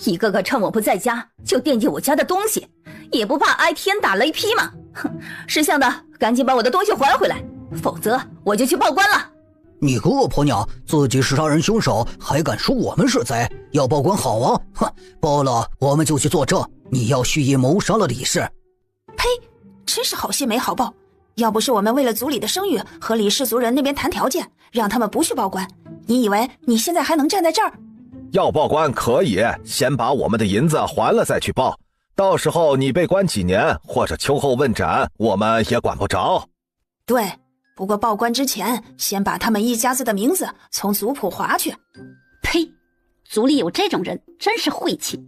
一个个趁我不在家就惦记我家的东西，也不怕挨天打雷劈吗？哼，识相的赶紧把我的东西还回来，否则我就去报官了。你个恶婆娘，自己是杀人凶手，还敢说我们是贼？要报官好啊！哼，报了我们就去作证，你要蓄意谋杀了李氏。呸！真是好心没好报。要不是我们为了族里的声誉和李氏族人那边谈条件，让他们不去报官，你以为你现在还能站在这儿？要报官可以，先把我们的银子还了再去报，到时候你被关几年或者秋后问斩，我们也管不着。对，不过报官之前，先把他们一家子的名字从族谱划去。呸！族里有这种人，真是晦气。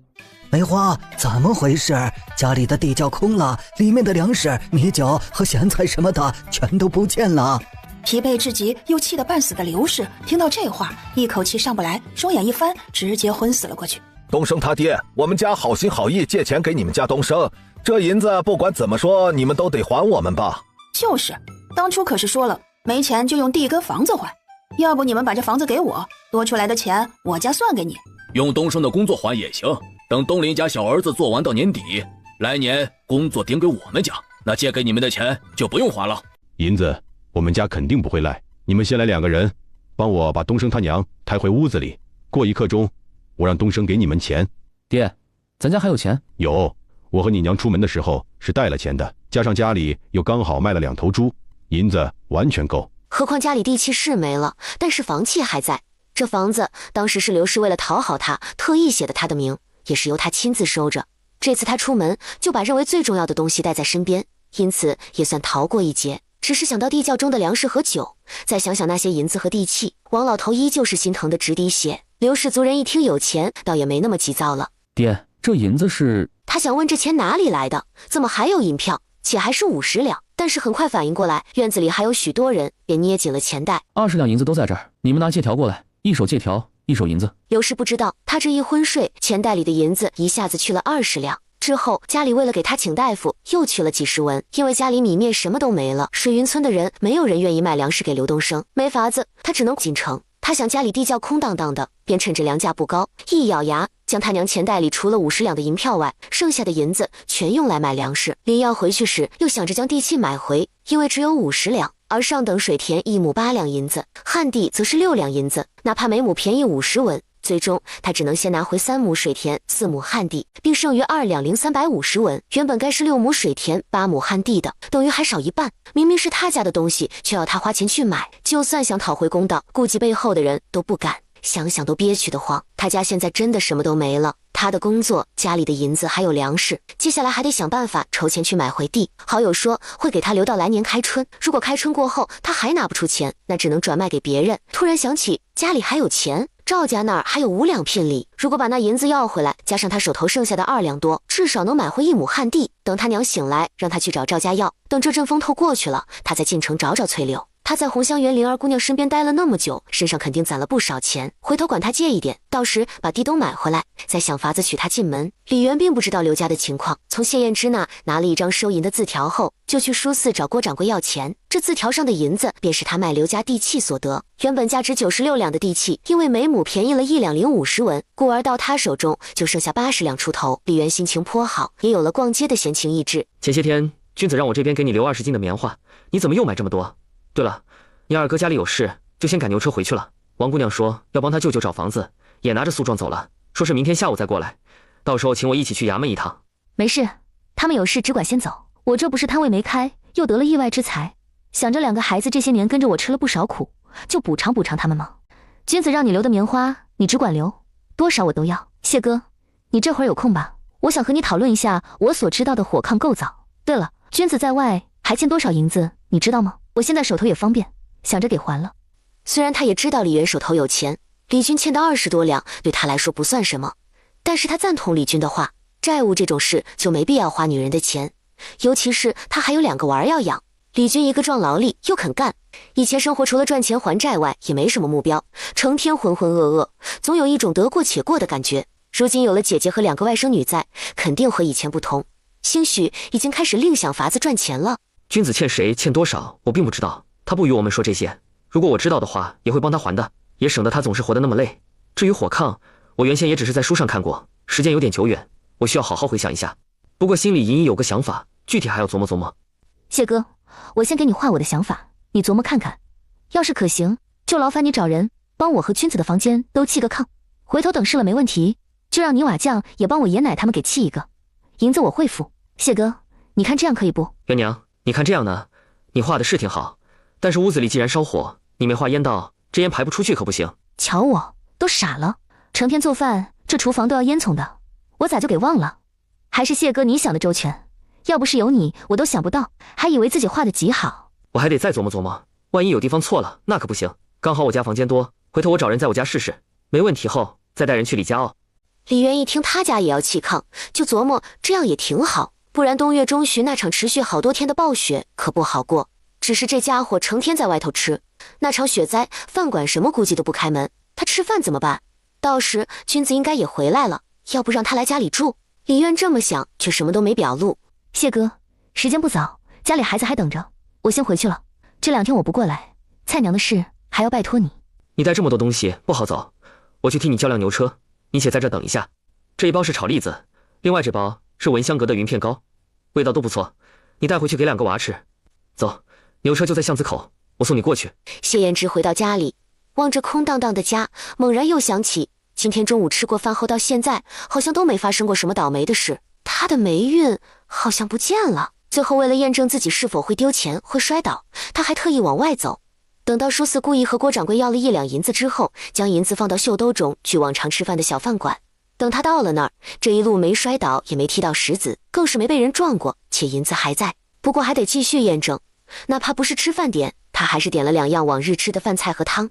梅花，怎么回事？家里的地窖空了，里面的粮食、米酒和咸菜什么的全都不见了。疲惫至极又气得半死的刘氏听到这话，一口气上不来，双眼一翻，直接昏死了过去。东升他爹，我们家好心好意借钱给你们家东升，这银子不管怎么说，你们都得还我们吧？就是，当初可是说了，没钱就用地跟房子还，要不你们把这房子给我，多出来的钱我家算给你。用东升的工作还也行，等东林家小儿子做完到年底，来年工作顶给我们家，那借给你们的钱就不用还了。银子我们家肯定不会赖，你们先来2个人，帮我把东升他娘抬回屋子里，过1刻钟，我让东升给你们钱。爹，咱家还有钱？有，我和你娘出门的时候是带了钱的，加上家里又刚好卖了2头猪，银子完全够。何况家里地契是没了，但是房契还在。这房子当时是刘氏为了讨好他，特意写的他的名，也是由他亲自收着。这次他出门就把认为最重要的东西带在身边，因此也算逃过一劫。只是想到地窖中的粮食和酒，再想想那些银子和地契，王老头依旧是心疼的直滴血。刘氏族人一听有钱，倒也没那么急躁了。爹，这银子是……他想问这钱哪里来的，怎么还有银票，且还是50两。但是很快反应过来，院子里还有许多人，便捏紧了钱袋。20两银子都在这儿，你们拿借条过来，一手借条，一手银子。刘氏不知道，他这一昏睡，钱袋里的银子一下子去了20两。之后家里为了给他请大夫，又去了几十文。因为家里米面什么都没了，水云村的人没有人愿意卖粮食给刘东升，没法子，他只能进城。他想家里地窖空荡荡的，便趁着粮价不高，一咬牙将他娘钱袋里除了50两的银票外，剩下的银子全用来买粮食。临要回去时，又想着将地契买回，因为只有50两，而上等水田1亩8两银子，旱地则是6两银子，哪怕每亩便宜50文。最终他只能先拿回3亩水田4亩旱地，并剩余2两零350文。原本该是6亩水田8亩旱地的，等于还少一半。明明是他家的东西，却要他花钱去买，就算想讨回公道，顾及背后的人都不敢，想想都憋屈得慌。他家现在真的什么都没了，他的工作、家里的银子还有粮食，接下来还得想办法筹钱去买回地。好友说会给他留到来年开春，如果开春过后他还拿不出钱，那只能转卖给别人。突然想起家里还有钱，赵家那儿还有5两聘礼，如果把那银子要回来，加上他手头剩下的2两多，至少能买回1亩旱地。等他娘醒来，让他去找赵家要。等这阵风头过去了，他再进城找找翠柳。他在红香园灵儿姑娘身边待了那么久，身上肯定攒了不少钱，回头管他借一点，到时把地都买回来，再想法子娶她进门。李元并不知道刘家的情况，从谢燕之那拿了一张收银的字条后，就去书肆找郭掌柜要钱。这字条上的银子便是他卖刘家地契所得，原本价值96两的地契，因为每亩便宜了1两零50文，故而到他手中就剩下80两出头。李元心情颇好，也有了逛街的闲情逸致。前些天君子让我这边给你留20斤的棉花，你怎么又买这么多？对了，你二哥家里有事，就先赶牛车回去了。王姑娘说要帮他舅舅找房子，也拿着诉状走了，说是明天下午再过来，到时候请我一起去衙门一趟。没事，他们有事只管先走，我这不是摊位没开，又得了意外之财，想着2个孩子这些年跟着我吃了不少苦，就补偿补偿他们吗？君子让你留的棉花，你只管留，多少我都要。谢哥，你这会儿有空吧？我想和你讨论一下我所知道的火炕构造。对了，君子在外还欠多少银子，你知道吗？我现在手头也方便，想着给还了。虽然他也知道李元手头有钱，李军欠的20多两对他来说不算什么，但是他赞同李军的话，债务这种事就没必要花女人的钱，尤其是他还有2个娃儿要养。李军一个壮劳力又肯干，以前生活除了赚钱还债外也没什么目标，成天浑浑噩噩，总有一种得过且过的感觉。如今有了姐姐和2个外甥女在，肯定和以前不同，兴许已经开始另想法子赚钱了。君子欠谁欠多少我并不知道，他不与我们说这些，如果我知道的话也会帮他还的，也省得他总是活得那么累。至于火炕，我原先也只是在书上看过，时间有点久远，我需要好好回想一下，不过心里隐隐有个想法，具体还要琢磨琢磨。谢哥，我先给你画我的想法，你琢磨看看，要是可行，就劳烦你找人帮我和君子的房间都砌个炕，回头等试了没问题，就让泥瓦匠也帮我爷奶他们给砌一个，银子我会付。谢哥，你看这样可以不？元娘，你看这样呢，你画的是挺好，但是屋子里既然烧火，你没画烟道，这烟排不出去可不行。瞧我都傻了，成天做饭，这厨房都要烟囱的，我咋就给忘了？还是谢哥你想的周全，要不是有你，我都想不到，还以为自己画的极好。我还得再琢磨琢磨，万一有地方错了，那可不行。刚好我家房间多，回头我找人在我家试试，没问题后再带人去李家哦。李渊一听他家也要砌炕，就琢磨这样也挺好，不然冬月中旬那场持续好多天的暴雪可不好过。只是这家伙成天在外头吃，那场雪灾饭馆什么估计都不开门，他吃饭怎么办？到时君子应该也回来了，要不让他来家里住？李渊这么想，却什么都没表露。谢哥，时间不早，家里孩子还等着，我先回去了。这2天我不过来，菜娘的事还要拜托你。你带这么多东西不好走，我去替你叫辆牛车，你且在这等一下。这一包是炒栗子，另外这包是闻香阁的云片糕，味道都不错，你带回去给2个娃吃。走，牛车就在巷子口，我送你过去。谢延之回到家里，望着空荡荡的家，猛然又想起今天中午吃过饭后到现在，好像都没发生过什么倒霉的事，他的霉运好像不见了。最后为了验证自己是否会丢钱会摔倒，他还特意往外走。等到书肆故意和郭掌柜要了1两银子之后，将银子放到袖兜中，去往常吃饭的小饭馆。等他到了那儿，这一路没摔倒，也没踢到石子，更是没被人撞过，且银子还在。不过还得继续验证，哪怕不是吃饭点，他还是点了2样往日吃的饭菜和汤。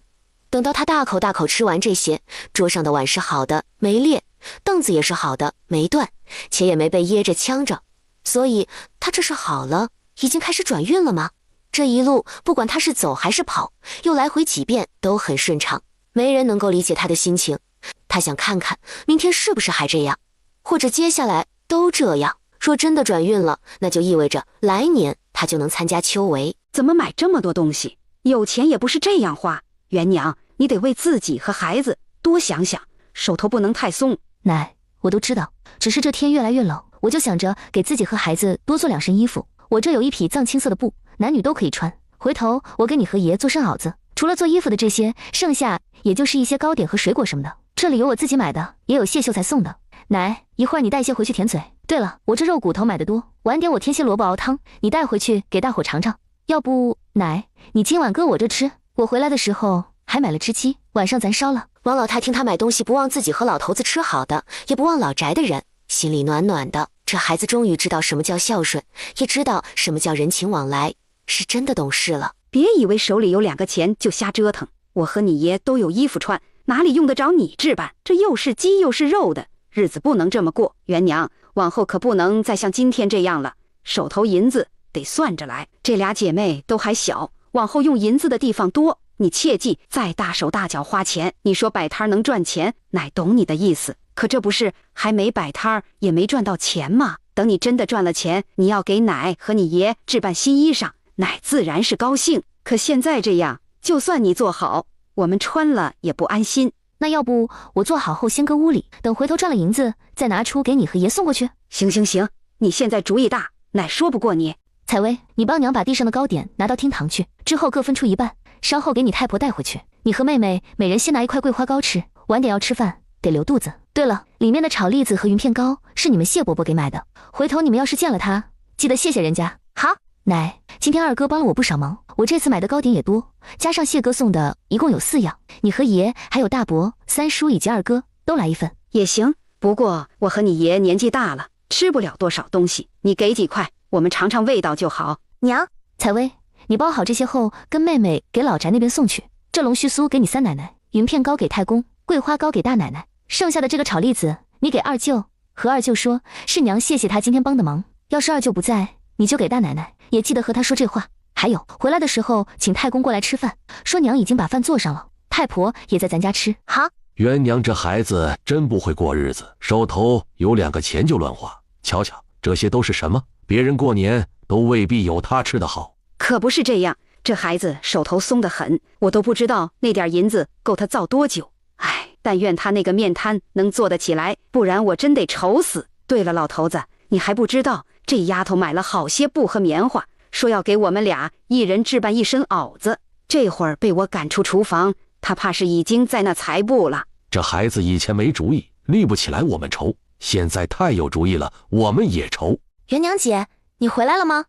等到他大口大口吃完这些，桌上的碗是好的，没裂，凳子也是好的，没断，且也没被噎着呛着，所以他这是好了，已经开始转运了吗？这一路不管他是走还是跑，又来回几遍都很顺畅，没人能够理解他的心情。他想看看明天是不是还这样，或者接下来都这样。若真的转运了，那就意味着来年他就能参加秋闱。怎么买这么多东西？有钱也不是这样花。元娘，你得为自己和孩子多想想，手头不能太松。奶，我都知道，只是这天越来越冷，我就想着给自己和孩子多做2身衣服。我这有一匹藏青色的布，男女都可以穿。回头我给你和爷做身袄子，除了做衣服的这些，剩下也就是一些糕点和水果什么的。这里有我自己买的，也有谢秀才送的。奶，一会儿你带些回去填嘴。对了，我这肉骨头买的多，晚点我添些萝卜熬汤，你带回去给大伙尝尝。要不，奶，你今晚搁我这吃，我回来的时候还买了吃鸡，晚上咱烧了。王老太听他买东西不忘自己和老头子吃好的，也不忘老宅的人，心里暖暖的。这孩子终于知道什么叫孝顺，也知道什么叫人情往来，是真的懂事了。别以为手里有2个钱就瞎折腾，我和你爷都有衣服穿，哪里用得着你置办？这又是鸡又是肉的日子，不能这么过。元娘，往后可不能再像今天这样了，手头银子得算着来。这俩姐妹都还小，往后用银子的地方多，你切记再大手大脚花钱。你说摆摊能赚钱，奶懂你的意思，可这不是还没摆摊也没赚到钱吗？等你真的赚了钱，你要给奶和你爷置办新衣裳，奶自然是高兴。可现在这样，就算你做好，我们穿了也不安心。那要不我做好后先搁屋里，等回头赚了银子再拿出给你和爷送过去。行行行，你现在主意大，奶说不过你。采薇，你帮娘把地上的糕点拿到厅堂去，之后各分出一半，稍后给你太婆带回去。你和妹妹每人先拿1块桂花糕吃，晚点要吃饭，得留肚子。对了，里面的炒栗子和云片糕是你们谢伯伯给买的，回头你们要是见了他，记得谢谢人家。好，奶，今天二哥帮了我不少忙，我这次买的糕点也多，加上谢哥送的，一共有4样。你和爷还有大伯、三叔以及二哥都来1份也行。不过我和你爷年纪大了，吃不了多少东西，你给几块，我们尝尝味道就好。娘，采薇，你包好这些后，跟妹妹给老宅那边送去。这龙须酥给你3奶奶，云片糕给太公，桂花糕给大奶奶，剩下的这个炒栗子你给二舅，和二舅说是娘谢谢他今天帮的忙。要是二舅不在，你就给大奶奶，也记得和他说这话。还有，回来的时候请太公过来吃饭，说娘已经把饭做上了，太婆也在咱家吃。好。元娘这孩子真不会过日子，手头有2个钱就乱花。瞧瞧，这些都是什么？别人过年都未必有他吃的好。可不是这样，这孩子手头松得很，我都不知道那点银子够他造多久。唉，但愿他那个面摊能做得起来，不然我真得愁死。对了，老头子，你还不知道，这丫头买了好些布和棉花，说要给我们俩一人置办1身袄子。这会儿被我赶出厨房，他怕是已经在那裁布了。这孩子以前没主意，立不起来我们愁，现在太有主意了，我们也愁。元娘姐，你回来了吗？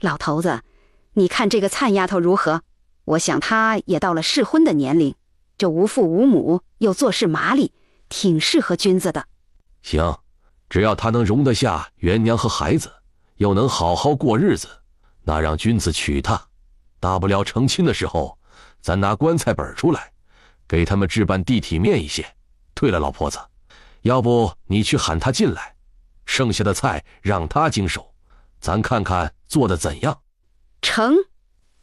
老头子，你看这个灿丫头如何？我想她也到了适婚的年龄，这无父无母，又做事麻利，挺适合君子的。行，只要她能容得下元娘和孩子，又能好好过日子，那让君子娶她，大不了成亲的时候，咱拿棺材本出来，给他们置办地体面一些。对了，老婆子，要不你去喊她进来，剩下的菜让她经手，咱看看做得怎样。成。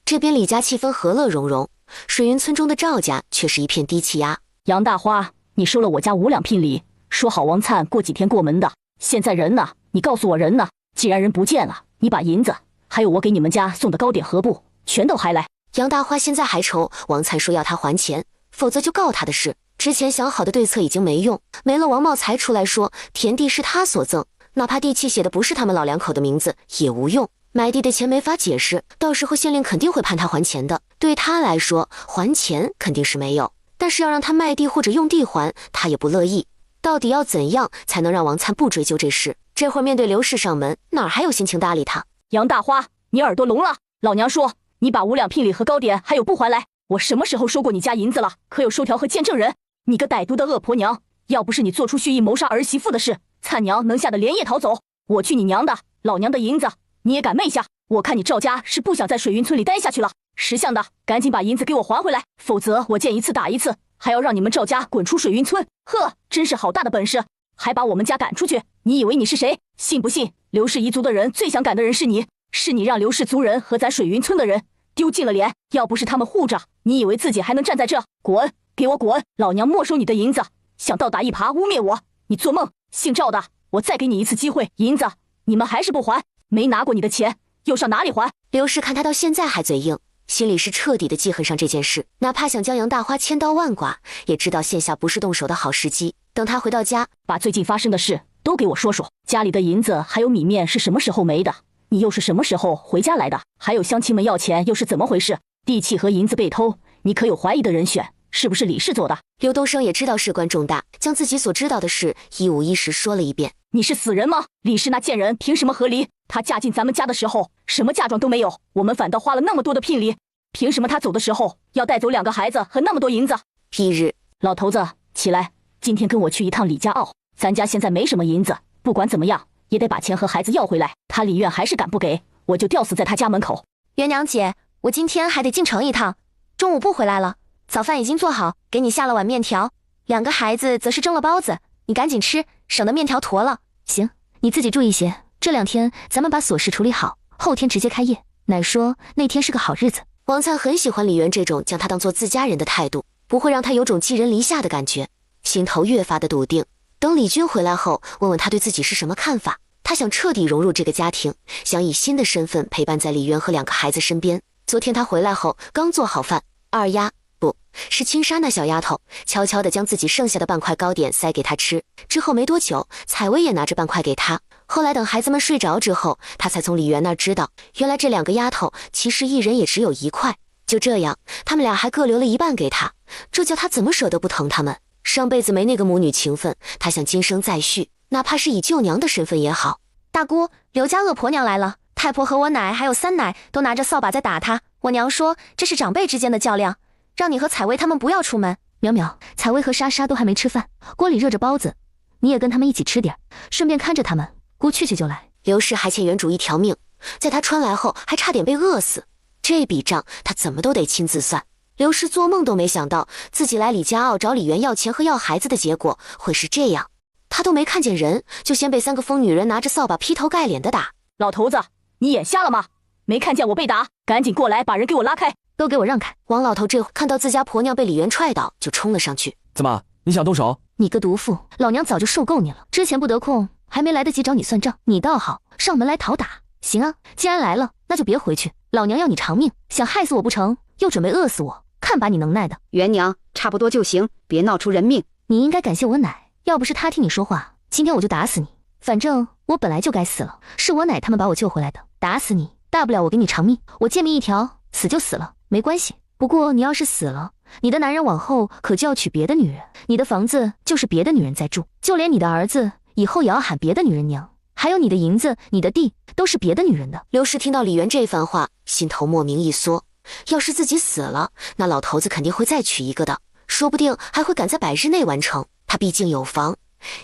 这边李家气氛和乐融融，水云村中的赵家却是一片低气压。杨大花，你收了我家5两聘礼，说好王灿过几天过门的，现在人呢？你告诉我人呢？既然人不见了，你把银子还有我给你们家送的糕点和布全都还来。杨大花现在还愁王灿说要他还钱，否则就告他的事。之前想好的对策已经没用，没了王茂才出来说田地是他所赠，哪怕地契写的不是他们老两口的名字也无用。买地的钱没法解释，到时候县令肯定会判他还钱的。对他来说，还钱肯定是没有，但是要让他卖地或者用地还，他也不乐意。到底要怎样才能让王灿不追究这事？这会儿面对刘氏上门，哪还有心情搭理他？杨大花，你耳朵聋了？老娘说，你把5两聘礼和糕点还有布还来。我什么时候收过你家银子了？可有收条和见证人？你个歹毒的恶婆娘！要不是你做出蓄意谋杀儿媳妇的事，灿娘能吓得连夜逃走？我去你娘的！老娘的银子你也敢昧下？我看你赵家是不想在水云村里待下去了。识相的，赶紧把银子给我还回来，否则我见一次打一次，还要让你们赵家滚出水云村。呵，真是好大的本事！还把我们家赶出去，你以为你是谁？信不信刘氏一族的人最想赶的人是你？是你让刘氏族人和咱水云村的人丢尽了脸，要不是他们护着，你以为自己还能站在这？滚，给我滚！老娘没收你的银子，想倒打一耙污蔑我，你做梦！姓赵的，我再给你一次机会，银子你们还是不还？没拿过你的钱，又上哪里还？刘氏看他到现在还嘴硬，心里是彻底的记恨上这件事，哪怕想将杨大花千刀万剐，也知道现下不是动手的好时机。等他回到家，把最近发生的事都给我说说。家里的银子还有米面是什么时候没的？你又是什么时候回家来的？还有乡亲们要钱又是怎么回事？地契和银子被偷，你可有怀疑的人选？是不是李氏做的？刘东升也知道事关重大，将自己所知道的事一五一十说了一遍。你是死人吗？李氏那贱人凭什么和离？她嫁进咱们家的时候什么嫁妆都没有，我们反倒花了那么多的聘礼，凭什么她走的时候要带走2个孩子和那么多银子？翌日，老头子起来，今天跟我去一趟李家坳，咱家现在没什么银子，不管怎么样也得把钱和孩子要回来。他李院还是敢不给，我就吊死在他家门口。元娘姐，我今天还得进城一趟，中午不回来了。早饭已经做好，给你下了碗面条，2个孩子则是蒸了包子，你赶紧吃，省得面条坨了。行，你自己注意些，这2天咱们把琐事处理好，后天直接开业。奶说那天是个好日子。王灿很喜欢李元这种将他当做自家人的态度，不会让他有种寄人篱下的感觉，心头越发的笃定。等李军回来后，问问他对自己是什么看法。他想彻底融入这个家庭，想以新的身份陪伴在李渊和2个孩子身边。昨天他回来后，刚做好饭，二丫不是青纱那小丫头，悄悄地将自己剩下的半块糕点塞给他吃。之后没多久，采薇也拿着半块给他。后来等孩子们睡着之后，他才从李渊那儿知道，原来这2个丫头其实一人也只有1块。就这样，他们俩还各留了1半给他，这叫他怎么舍得不疼他们？上辈子没那个母女情分，他想今生再续，哪怕是以舅娘的身份也好。大姑，刘家恶婆娘来了，太婆和我奶还有三奶都拿着扫把在打她。我娘说这是长辈之间的较量，让你和采薇他们不要出门。淼淼，采薇和莎莎都还没吃饭，锅里热着包子，你也跟他们一起吃点，顺便看着他们。姑去就来。刘氏还欠原主1条命，在他穿来后还差点被饿死，这笔账他怎么都得亲自算。刘氏做梦都没想到，自己来李家坳找李元要钱和要孩子的结果会是这样。他都没看见人，就先被3个疯女人拿着扫把劈头盖脸的打。老头子，你眼瞎了吗？没看见我被打？赶紧过来，把人给我拉开！都给我让开！王老头这会看到自家婆娘被李元踹倒，就冲了上去。怎么，你想动手？你个毒妇，老娘早就受够你了。之前不得空，还没来得及找你算账，你倒好，上门来讨打。行啊，既然来了，那就别回去。老娘要你偿命，想害死我不成？又准备饿死我，看把你能耐的！元娘，差不多就行，别闹出人命。你应该感谢我奶，要不是她替你说话，今天我就打死你。反正我本来就该死了，是我奶他们把我救回来的。打死你，大不了我给你偿命，我贱命一条，死就死了，没关系。不过你要是死了，你的男人往后可就要娶别的女人，你的房子就是别的女人在住，就连你的儿子以后也要喊别的女人娘，还有你的银子、你的地都是别的女人的。刘氏听到李元这番话，心头莫名一缩。要是自己死了，那老头子肯定会再娶一个的，说不定还会赶在100日内完成。他毕竟有房，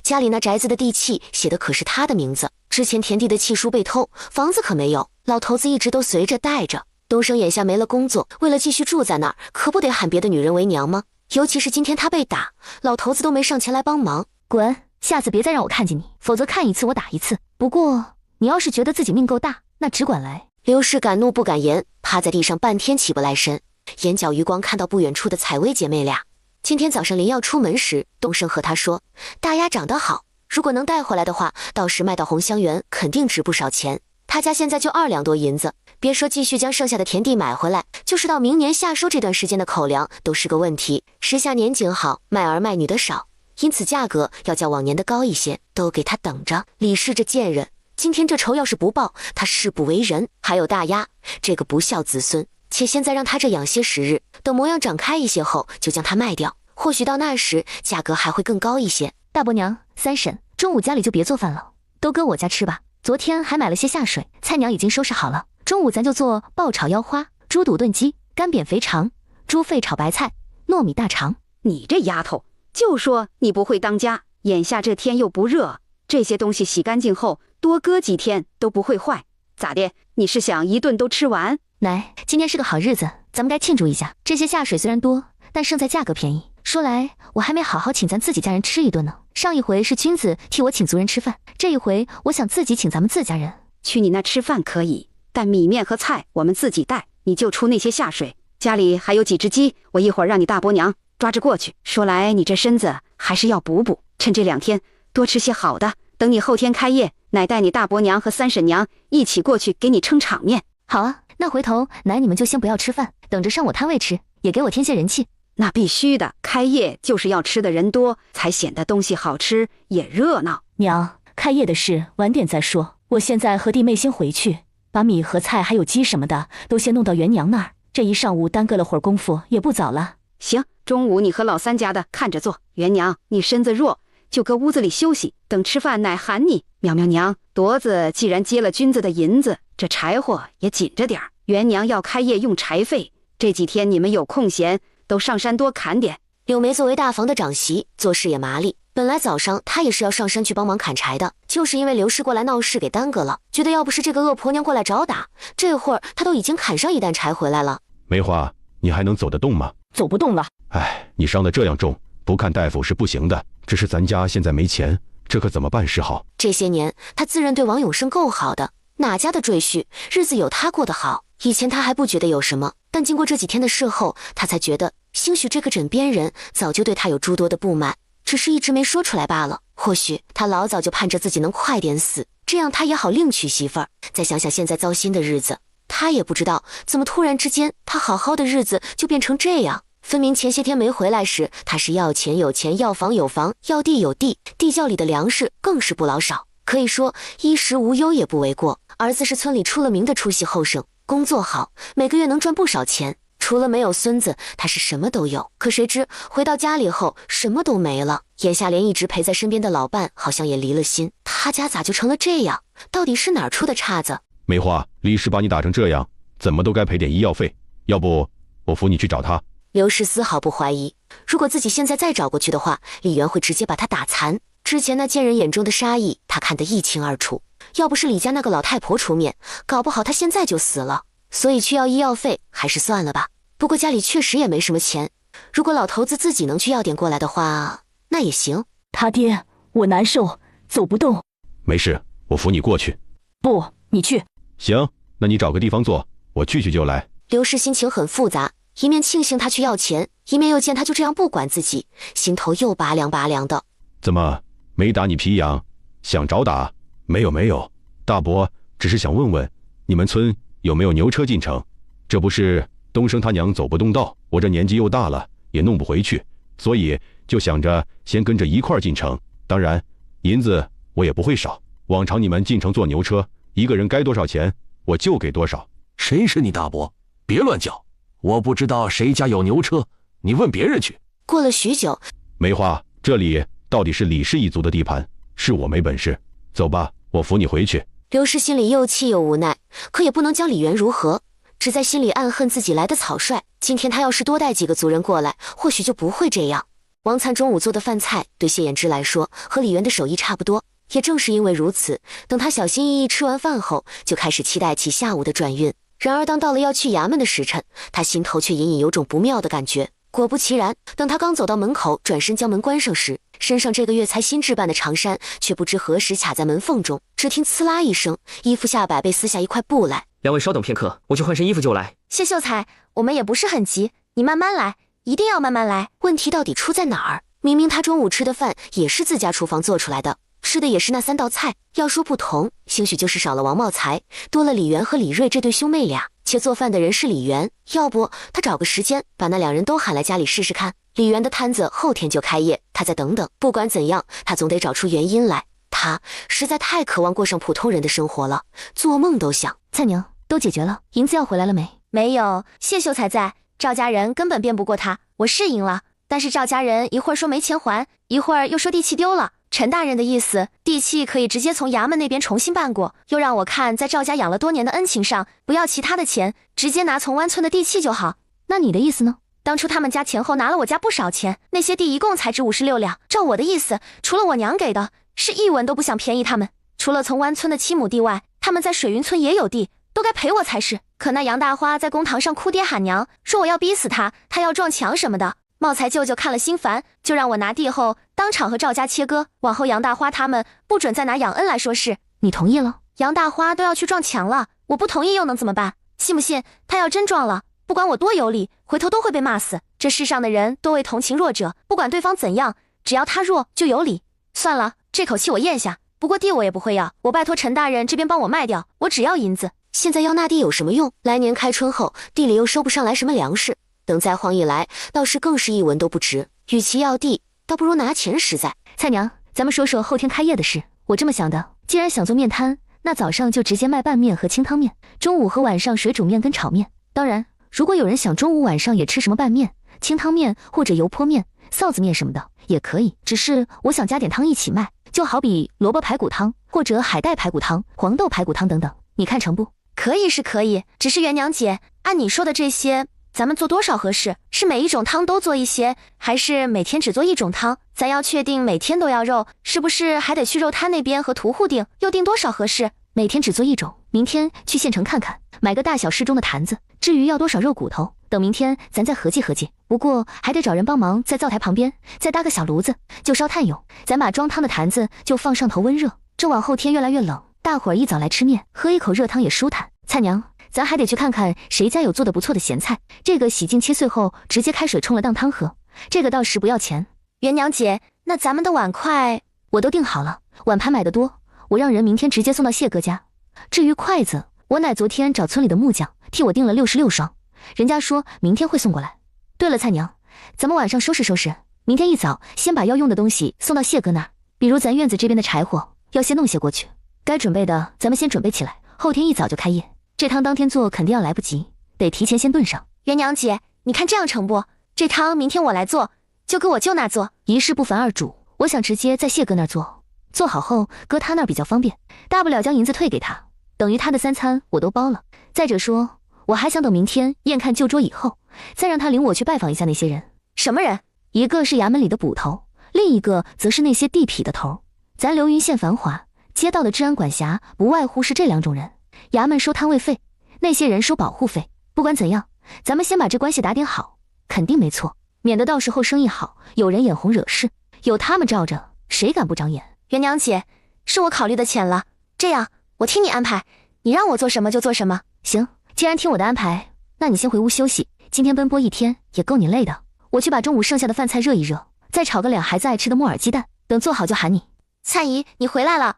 家里那宅子的地契写的可是他的名字。之前田地的契书被偷，房子可没有，老头子一直都随着带着。东升眼下没了工作，为了继续住在那儿，可不得喊别的女人为娘吗？尤其是今天他被打，老头子都没上前来帮忙。滚，下次别再让我看见你，否则看一次我打一次。不过你要是觉得自己命够大，那只管来。刘氏敢怒不敢言，趴在地上半天起不来身，眼角余光看到不远处的采薇姐妹俩。今天早上临要出门时，东升和她说，大丫长得好，如果能带回来的话，到时卖到红香园肯定值不少钱。他家现在就2两多银子，别说继续将剩下的田地买回来，就是到明年夏收这段时间的口粮都是个问题。时下年景好，卖儿卖女的少，因此价格要较往年的高一些，都给他等着。李氏这贱人，今天这仇要是不报，他誓不为人。还有大丫这个不孝子孙，且现在让他这养些时日，等模样长开一些后，就将他卖掉，或许到那时价格还会更高一些。大伯娘、三婶，中午家里就别做饭了，都搁我家吃吧。昨天还买了些下水，菜娘已经收拾好了。中午咱就做爆炒腰花、猪肚炖鸡、干煸肥肠、猪肺炒白菜、糯米大肠。你这丫头，就说你不会当家，眼下这天又不热，这些东西洗干净后多搁几天都不会坏。咋的？你是想一顿都吃完？奶，今天是个好日子，咱们该庆祝一下。这些下水虽然多，但胜在价格便宜，说来我还没好好请咱自己家人吃一顿呢。上一回是君子替我请族人吃饭，这一回我想自己请咱们自家人。去你那吃饭可以，但米面和菜我们自己带，你就出那些下水。家里还有几只鸡，我一会儿让你大伯娘抓着过去。说来你这身子还是要补补，趁这2天多吃些好的，等你后天开业，奶带你大伯娘和三婶娘一起过去给你撑场面。好啊，那回头奶你们就先不要吃饭，等着上我摊位吃，也给我添些人气。那必须的，开业就是要吃的人多，才显得东西好吃也热闹。娘，开业的事晚点再说，我现在和弟妹先回去，把米和菜还有鸡什么的都先弄到袁娘那儿。这一上午耽搁了会儿功夫，也不早了。行，中午你和老三家的看着做。袁娘，你身子弱，就搁屋子里休息，等吃饭奶喊你。苗苗娘，铎子既然接了君子的银子，这柴火也紧着点儿。袁娘要开业用柴费，这几天你们有空闲都上山多砍点。柳梅作为大房的长媳，做事也麻利。本来早上她也是要上山去帮忙砍柴的，就是因为刘氏过来闹事给耽搁了，觉得要不是这个恶婆娘过来找打，这会儿她都已经砍上1担柴回来了。梅花，你还能走得动吗？走不动了。哎，你伤得这样重，不看大夫是不行的。只是咱家现在没钱，这可怎么办是好？这些年他自认对王永胜够好的，哪家的赘婿日子有他过得好？以前他还不觉得有什么，但经过这几天的事后，他才觉得兴许这个枕边人早就对他有诸多的不满，只是一直没说出来罢了。或许他老早就盼着自己能快点死，这样他也好另娶媳妇儿。再想想现在糟心的日子，他也不知道怎么突然之间他好好的日子就变成这样。分明前些天没回来时，他是要钱有钱，要房有房，要地有地，地窖里的粮食更是不老少，可以说衣食无忧也不为过。儿子是村里出了名的出息后生，工作好，每个月能赚不少钱。除了没有孙子，他是什么都有。可谁知回到家里后，什么都没了。眼下连一直陪在身边的老伴好像也离了心。他家咋就成了这样？到底是哪儿出的岔子？梅花，李氏把你打成这样，怎么都该赔点医药费。要不我扶你去找他。刘氏丝毫不怀疑，如果自己现在再找过去的话，李元会直接把他打残。之前那贱人眼中的杀意，他看得一清二楚。要不是李家那个老太婆出面，搞不好他现在就死了。所以去要医药费，还是算了吧。不过家里确实也没什么钱，如果老头子自己能去要点过来的话，那也行。他爹，我难受，走不动。没事，我扶你过去。不，你去。行，那你找个地方坐，我去就来。刘氏心情很复杂，一面庆幸他去要钱，一面又见他就这样不管自己，心头又拔凉拔凉的。怎么没打你皮痒？想找打？没有，大伯只是想问问，你们村有没有牛车进城？这不是东升他娘走不动道，我这年纪又大了，也弄不回去，所以就想着先跟着一块儿进城。当然，银子我也不会少。往常你们进城坐牛车，一个人该多少钱，我就给多少。谁是你大伯？别乱叫！我不知道谁家有牛车，你问别人去。过了许久，梅花，这里到底是李氏一族的地盘，是我没本事。走吧，我扶你回去。刘氏心里又气又无奈，可也不能将李元如何，只在心里暗恨自己来的草率。今天他要是多带几个族人过来，或许就不会这样。王灿中午做的饭菜对谢衍之来说和李元的手艺差不多，也正是因为如此，等他小心翼翼吃完饭后，就开始期待起下午的转运。然而当到了要去衙门的时辰，他心头却隐隐有种不妙的感觉。果不其然，等他刚走到门口，转身将门关上时，身上这个月才新置办的长衫却不知何时卡在门缝中。只听呲啦一声，衣服下摆被撕下一块布来。两位稍等片刻，我去换身衣服就来。谢秀才，我们也不是很急，你慢慢来，一定要慢慢来。问题到底出在哪儿？明明他中午吃的饭也是自家厨房做出来的，吃的也是那3道菜。要说不同，兴许就是少了王茂才，多了李元和李瑞这对兄妹俩。且做饭的人是李元，要不他找个时间把那2人都喊来家里试试看。李元的摊子后天就开业，他再等等。不管怎样，他总得找出原因来。他实在太渴望过上普通人的生活了，做梦都想。蔡娘，都解决了，银子要回来了没？没有，谢秀才在，赵家人根本辩不过他。我是赢了，但是赵家人一会儿说没钱还，一会儿又说地契丢了。陈大人的意思，地契可以直接从衙门那边重新办过，又让我看在赵家养了多年的恩情上，不要其他的钱，直接拿从湾村的地契就好。那你的意思呢？当初他们家前后拿了我家不少钱，那些地一共才值56两。照我的意思，除了我娘给的，是一文都不想便宜他们。除了从湾村的7亩地外，他们在水云村也有地，都该赔我才是。可那杨大花在公堂上哭爹喊娘，说我要逼死他，他要撞墙什么的。茂才舅舅看了心烦，就让我拿地后当场和赵家切割，往后杨大花他们不准再拿养恩来说事。你同意了？杨大花都要去撞墙了，我不同意又能怎么办？信不信他要真撞了，不管我多有理，回头都会被骂死。这世上的人多为同情弱者，不管对方怎样，只要他弱就有理。算了，这口气我咽下。不过地我也不会要，我拜托陈大人这边帮我卖掉，我只要银子。现在要那地有什么用？来年开春后，地里又收不上来什么粮食，等灾荒一来，倒是更是一文都不值。与其要地，倒不如拿钱实在。菜娘，咱们说说后天开业的事。我这么想的，既然想做面摊，那早上就直接卖拌面和清汤面，中午和晚上水煮面跟炒面。当然，如果有人想中午晚上也吃什么拌面、清汤面或者油泼面、臊子面什么的，也可以。只是我想加点汤一起卖，就好比萝卜排骨汤或者海带排骨汤、黄豆排骨汤等等，你看成不？可以是可以，只是元娘姐，按你说的这些，咱们做多少合适？是每一种汤都做一些，还是每天只做一种汤？咱要确定每天都要肉，是不是还得去肉摊那边和屠户订？又订多少合适？每天只做一种，明天去县城看看，买个大小适中的坛子。至于要多少肉骨头，等明天咱再合计合计。不过还得找人帮忙，在灶台旁边再搭个小炉子，就烧炭用。咱把装汤的坛子就放上头温热，这往后天越来越冷，大伙儿一早来吃面，喝一口热汤也舒坦。菜娘，咱还得去看看谁家有做的不错的咸菜，这个洗净切碎后直接开水冲了当汤喝，这个倒是不要钱。元娘姐，那咱们的碗筷我都订好了，碗盘买的多，我让人明天直接送到谢哥家。至于筷子，我奶昨天找村里的木匠替我订了66双，人家说明天会送过来。对了，菜娘，咱们晚上收拾收拾，明天一早先把要用的东西送到谢哥那儿，比如咱院子这边的柴火要先弄些过去，该准备的咱们先准备起来，后天一早就开业。这汤当天做肯定要来不及，得提前先炖上。元娘姐，你看这样成不？这汤明天我来做，就搁我舅那做。一事不烦二主，我想直接在谢哥那儿做，做好后搁他那儿比较方便，大不了将银子退给他，等于他的3餐我都包了。再者说，我还想等明天验看旧桌以后，再让他领我去拜访一下那些人。什么人？一个是衙门里的捕头，另一个则是那些地痞的头。咱流云县繁华，街道的治安管辖不外乎是这2种人。衙门收摊位费，那些人收保护费。不管怎样，咱们先把这关系打点好，肯定没错，免得到时候生意好，有人眼红惹事，有他们罩着，谁敢不长眼？元娘姐，是我考虑的浅了。这样，我听你安排，你让我做什么就做什么。行，既然听我的安排，那你先回屋休息。今天奔波一天，也够你累的。我去把中午剩下的饭菜热一热，再炒个2孩子爱吃的木耳鸡蛋，等做好就喊你。灿姨，你回来了。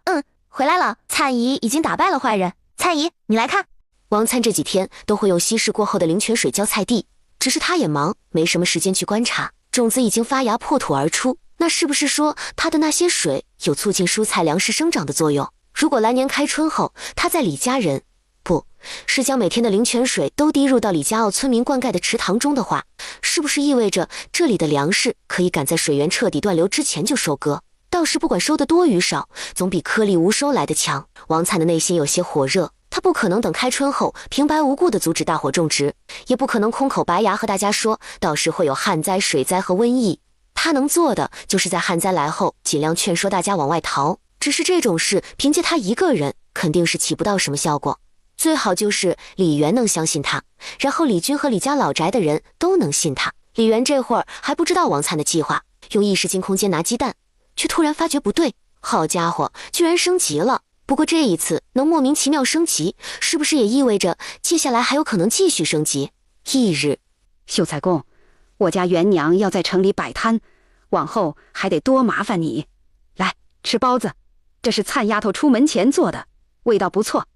回来了。灿姨已经打败了坏人。灿姨，你来看。王灿这几天都会用稀释过后的灵泉水浇菜地，只是他也忙，没什么时间去观察。种子已经发芽破土而出，那是不是说他的那些水有促进蔬菜粮食生长的作用？如果来年开春后，他在李家人不是将每天的灵泉水都滴入到李家澳村民灌溉的池塘中的话，是不是意味着这里的粮食可以赶在水源彻底断流之前就收割？倒是不管收的多与少，总比颗粒无收来的强。王灿的内心有些火热，他不可能等开春后平白无故的阻止大伙种植，也不可能空口白牙和大家说到时会有旱灾、水灾和瘟疫。他能做的就是在旱灾来后尽量劝说大家往外逃，只是这种事凭借他一个人肯定是起不到什么效果。最好就是李元能相信他，然后李军和李家老宅的人都能信他。李元这会儿还不知道王灿的计划，用异世境空间拿鸡蛋，却突然发觉不对，好家伙，居然升级了。不过这一次能莫名其妙升级，是不是也意味着接下来还有可能继续升级？翌日，秀才公，我家元娘要在城里摆摊，往后还得多麻烦你。来，吃包子，这是灿丫头出门前做的，味道不错。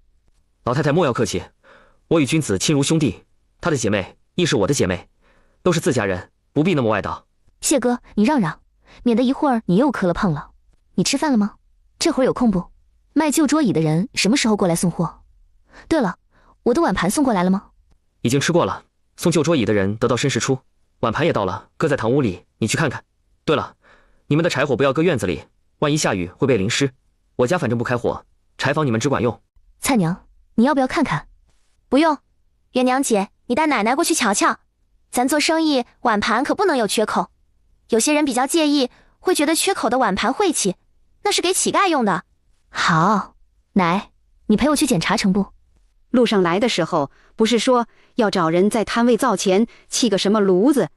老太太莫要客气，我与君子亲如兄弟，她的姐妹亦是我的姐妹，都是自家人，不必那么外道。谢哥，你让让，免得一会儿你又磕了碰了。你吃饭了吗？这会儿有空不？卖旧桌椅的人什么时候过来送货？对了，我的碗盘送过来了吗？已经吃过了，送旧桌椅的人得到申时出，碗盘也到了，搁在堂屋里，你去看看。对了，你们的柴火不要搁院子里，万一下雨会被淋湿。我家反正不开火，柴房你们只管用。菜娘，你要不要看看？不用，元娘姐，你带奶奶过去瞧瞧。咱做生意，碗盘可不能有缺口。有些人比较介意，会觉得缺口的碗盘晦气，那是给乞丐用的。好，奶，你陪我去检查成不？路上来的时候，不是说要找人在摊位灶前砌个什么炉子，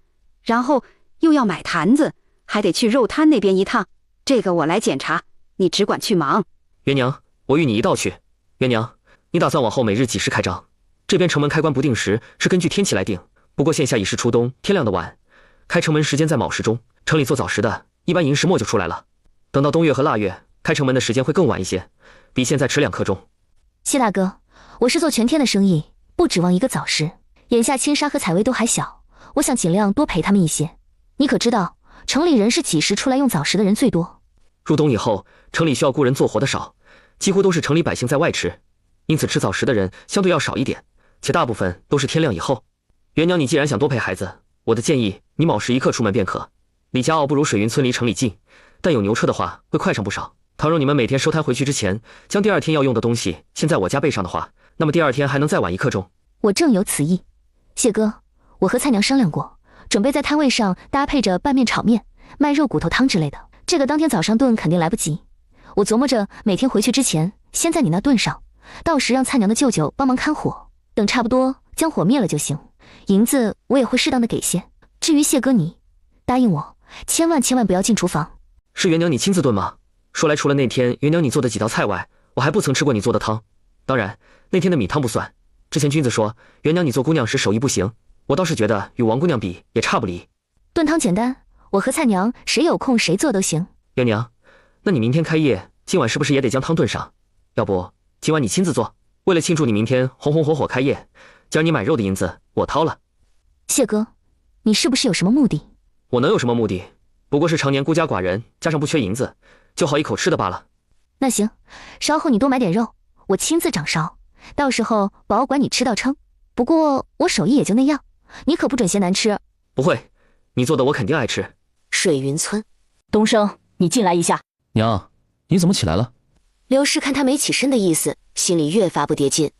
然后又要买坛子，还得去肉摊那边一趟。这个我来检查，你只管去忙。元娘，我与你一道去。元娘，你打算往后每日几时开张？这边城门开关不定时，是根据天气来定。不过现下已是初冬，天亮的晚，开城门时间在卯时中。城里做早时的，一般寅时末就出来了。等到冬月和腊月，开城门的时间会更晚一些，比现在迟2刻钟。谢大哥，我是做全天的生意，不指望一个早时。眼下青纱和采薇都还小，我想尽量多陪他们一些。你可知道，城里人是几时出来用早时的人最多？入冬以后，城里需要雇人做活的少，几乎都是城里百姓在外吃，因此吃早时的人相对要少一点，且大部分都是天亮以后。元娘，你既然想多陪孩子，我的建议你卯时1刻出门便可。离家坳不如水云村离城里近，但有牛车的话会快上不少。倘若你们每天收摊回去之前，将第2天要用的东西先在我家备上的话，那么第2天还能再晚1刻钟。我正有此意。谢哥，我和菜娘商量过，准备在摊位上搭配着拌面、炒面、卖肉骨头汤之类的。这个当天早上炖肯定来不及，我琢磨着每天回去之前先在你那炖上，到时让菜娘的舅舅帮忙看火，等差不多将火灭了就行。银子我也会适当的给些。至于谢哥你，答应我，千万不要进厨房。是元娘你亲自炖吗？说来除了那天元娘你做的几道菜外，我还不曾吃过你做的汤。当然那天的米汤不算，之前君子说元娘你做姑娘时手艺不行，我倒是觉得与王姑娘比也差不离。炖汤简单，我和菜娘谁有空谁做都行。元娘，那你明天开业，今晚是不是也得将汤炖上？要不今晚你亲自做，为了庆祝你明天红红火火开业，今儿你买肉的银子我掏了。谢哥，你是不是有什么目的？我能有什么目的？不过是常年孤家寡人，加上不缺银子，就好一口吃的罢了。那行，稍后你多买点肉，我亲自掌勺，到时候保管你吃到撑。不过我手艺也就那样，你可不准嫌难吃。不会，你做的我肯定爱吃。水云村，东升，你进来一下。娘，你怎么起来了？刘氏看他没起身的意思，心里越发不跌劲。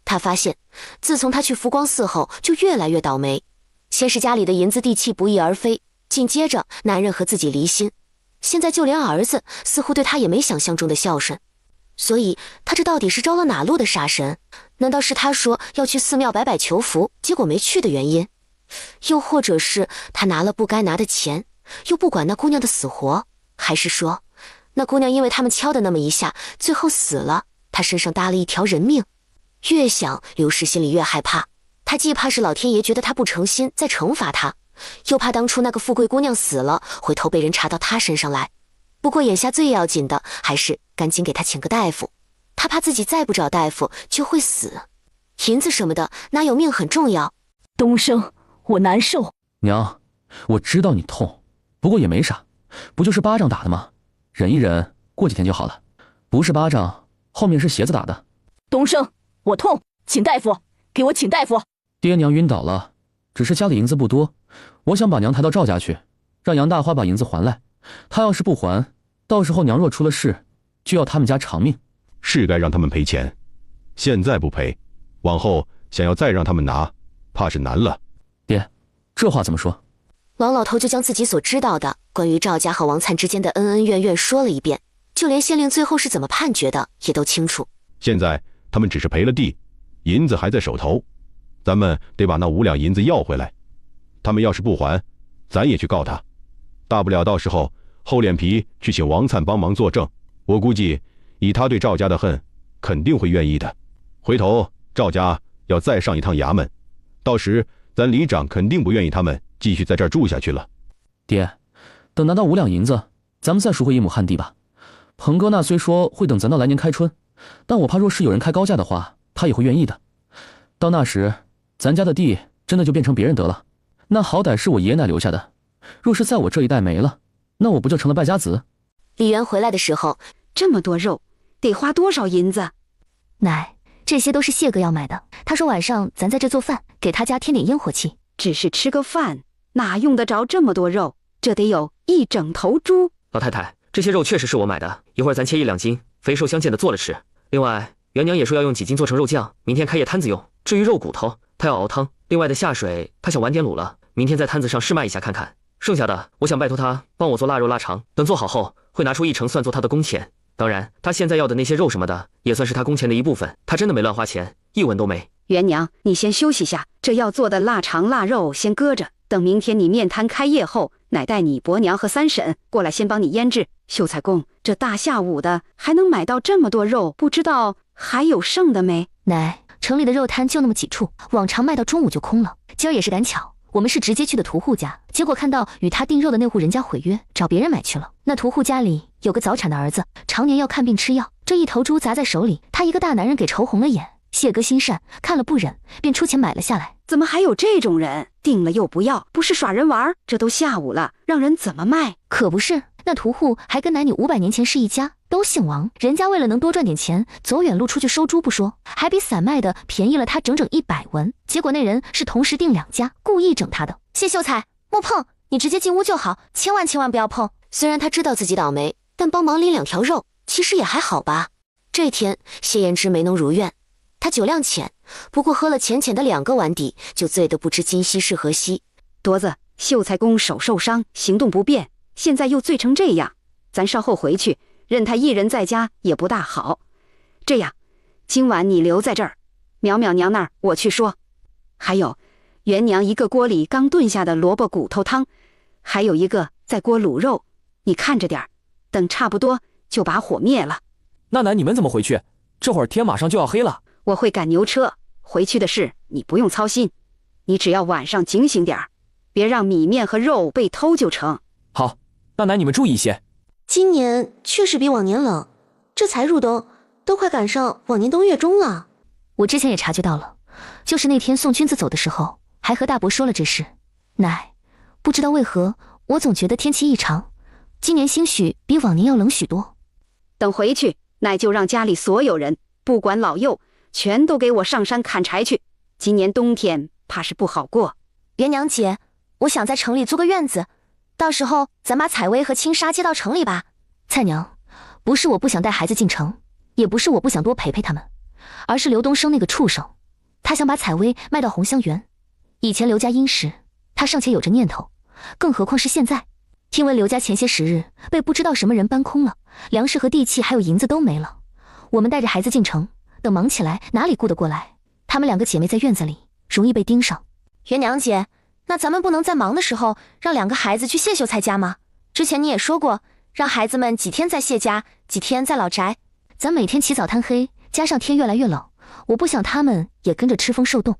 他发现，自从他去福光寺后，就越来越倒霉。先是家里的银子地契不翼而飞，紧接着男人和自己离心，现在就连儿子似乎对他也没想象中的孝顺。所以他这到底是招了哪路的杀神？难道是他说要去寺庙摆求福，结果没去的原因？又或者是他拿了不该拿的钱，又不管那姑娘的死活？还是说那姑娘因为他们敲的那么一下，最后死了，他身上搭了一条人命？越想刘氏心里越害怕，他既怕是老天爷觉得他不诚心再惩罚他，又怕当初那个富贵姑娘死了，回头被人查到他身上来。不过眼下最要紧的还是赶紧给他请个大夫，他怕自己再不找大夫就会死。银子什么的哪有命很重要？东升，我难受。娘，我知道你痛，不过也没啥，不就是巴掌打的吗？忍一忍，过几天就好了。不是巴掌，后面是鞋子打的。东升，我痛，请大夫，给我请大夫。爹娘晕倒了，只是家里银子不多，我想把娘抬到赵家去，让杨大花把银子还来。他要是不还，到时候娘若出了事，就要他们家偿命。是该让他们赔钱，现在不赔，往后想要再让他们拿，怕是难了。爹，这话怎么说？王老头就将自己所知道的关于赵家和王粲之间的恩恩怨怨说了一遍，就连县令最后是怎么判决的也都清楚。现在他们只是赔了地，银子还在手头，咱们得把那5两银子要回来。他们要是不还，咱也去告他，大不了到时候厚脸皮去请王粲帮忙作证。我估计以他对赵家的恨，肯定会愿意的。回头赵家要再上一趟衙门，到时咱里长肯定不愿意他们继续在这儿住下去了。爹，等拿到5两银子，咱们再赎回一亩旱地吧。鹏哥那虽说会等咱到来年开春，但我怕若是有人开高价的话，他也会愿意的。到那时，咱家的地真的就变成别人得了，那好歹是我爷爷奶留下的，若是在我这一代没了，那我不就成了败家子？李元回来的时候，这么多肉，得花多少银子？奶，这些都是谢哥要买的。他说晚上咱在这做饭，给他家添点烟火气。只是吃个饭，哪用得着这么多肉？这得有1整头猪。老太太，这些肉确实是我买的，一会儿咱切1两斤，肥瘦相间的做了吃。另外，元娘也说要用几斤做成肉酱，明天开业摊子用。至于肉骨头，她要熬汤，另外的下水她想晚点卤了，明天在摊子上试卖一下看看。剩下的我想拜托她帮我做腊肉腊肠，等做好后会拿出1成算作她的工钱。当然，她现在要的那些肉什么的，也算是她工钱的一部分。她真的没乱花钱，1文都没。元娘，你先休息下，这要做的腊肠腊肉先搁着，等明天你面摊开业后，乃带你伯娘和三婶过来先帮你腌制。秀才公，这大下午的还能买到这么多肉，不知道还有剩的没？奶，城里的肉摊就那么几处，往常卖到中午就空了。今儿也是赶巧，我们是直接去的屠户家，结果看到与他订肉的那户人家毁约，找别人买去了。那屠户家里有个早产的儿子，常年要看病吃药，这一头猪砸在手里，他一个大男人给愁红了眼。谢哥心善，看了不忍，便出钱买了下来。怎么还有这种人？订了又不要，不是耍人玩？这都下午了，让人怎么卖？可不是，那屠户还跟男女500年前是一家，都姓王。人家为了能多赚点钱，走远路出去收猪不说，还比散卖的便宜了他整整100文。结果那人是同时订2家，故意整他的。谢秀才，莫碰，你直接进屋就好，千万不要碰。虽然他知道自己倒霉，但帮忙拎2条肉，其实也还好吧。这天，谢延之没能如愿。他酒量浅，不过喝了浅浅的2个碗底，就醉得不知今夕是何夕。铎子，秀才公手受伤，行动不便，现在又醉成这样，咱稍后回去，任他一人在家也不大好。这样，今晚你留在这儿，淼淼娘那儿我去说。还有，元娘一个锅里刚炖下的萝卜骨头汤，还有一个在锅卤肉，你看着点，等差不多就把火灭了。那奶，你们怎么回去？这会儿天马上就要黑了。我会赶牛车，回去的事你不用操心，你只要晚上警醒点，别让米面和肉被偷就成。好，那奶你们注意一些。今年确实比往年冷，这才入冬，都快赶上往年冬月中了。我之前也察觉到了，就是那天送君子走的时候，还和大伯说了这事。奶，不知道为何，我总觉得天气异常，今年兴许比往年要冷许多。等回去，奶就让家里所有人，不管老幼，全都给我上山砍柴去，今年冬天怕是不好过。元娘姐，我想在城里租个院子，到时候咱把采薇和青纱接到城里吧。菜娘，不是我不想带孩子进城，也不是我不想多陪陪他们，而是刘东升那个畜生，他想把采薇卖到红香园。以前刘家殷实，他尚且有着念头，更何况是现在。听闻刘家前些时日被不知道什么人搬空了，粮食和地契还有银子都没了，我们带着孩子进城，等忙起来哪里顾得过来？她们2个姐妹在院子里，容易被盯上。元娘姐，那咱们不能在忙的时候让2个孩子去谢秀才家吗？之前你也说过，让孩子们几天在谢家，几天在老宅。咱每天起早贪黑，加上天越来越冷，我不想他们也跟着吃风受冻。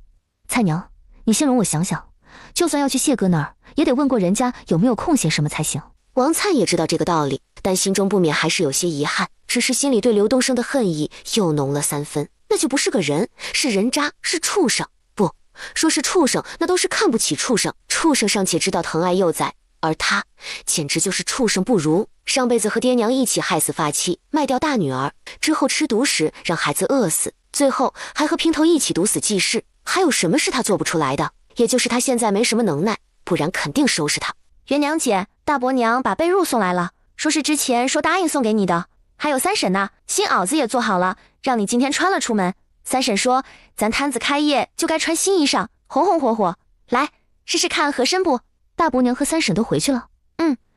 菜娘，你先容我想想，就算要去谢哥那儿，也得问过人家有没有空闲什么才行。王灿也知道这个道理，但心中不免还是有些遗憾，只是心里对刘东升的恨意又浓了3分。那就不是个人，是人渣，是畜生。不说是畜生，那都是看不起畜生。畜生尚且知道疼爱幼崽，而他简直就是畜生不如。上辈子和爹娘一起害死发妻，卖掉大女儿，之后吃毒时让孩子饿死，最后还和平头一起毒死季氏。还有什么是他做不出来的？也就是他现在没什么能耐，不然肯定收拾他。元娘姐，大伯娘把被褥送来了，说是之前说答应送给你的。还有三婶呢，新袄子也做好了，让你今天穿了出门。三婶说咱摊子开业就该穿新衣裳，红红火火。来试试看合身不？大伯娘和三婶都回去了。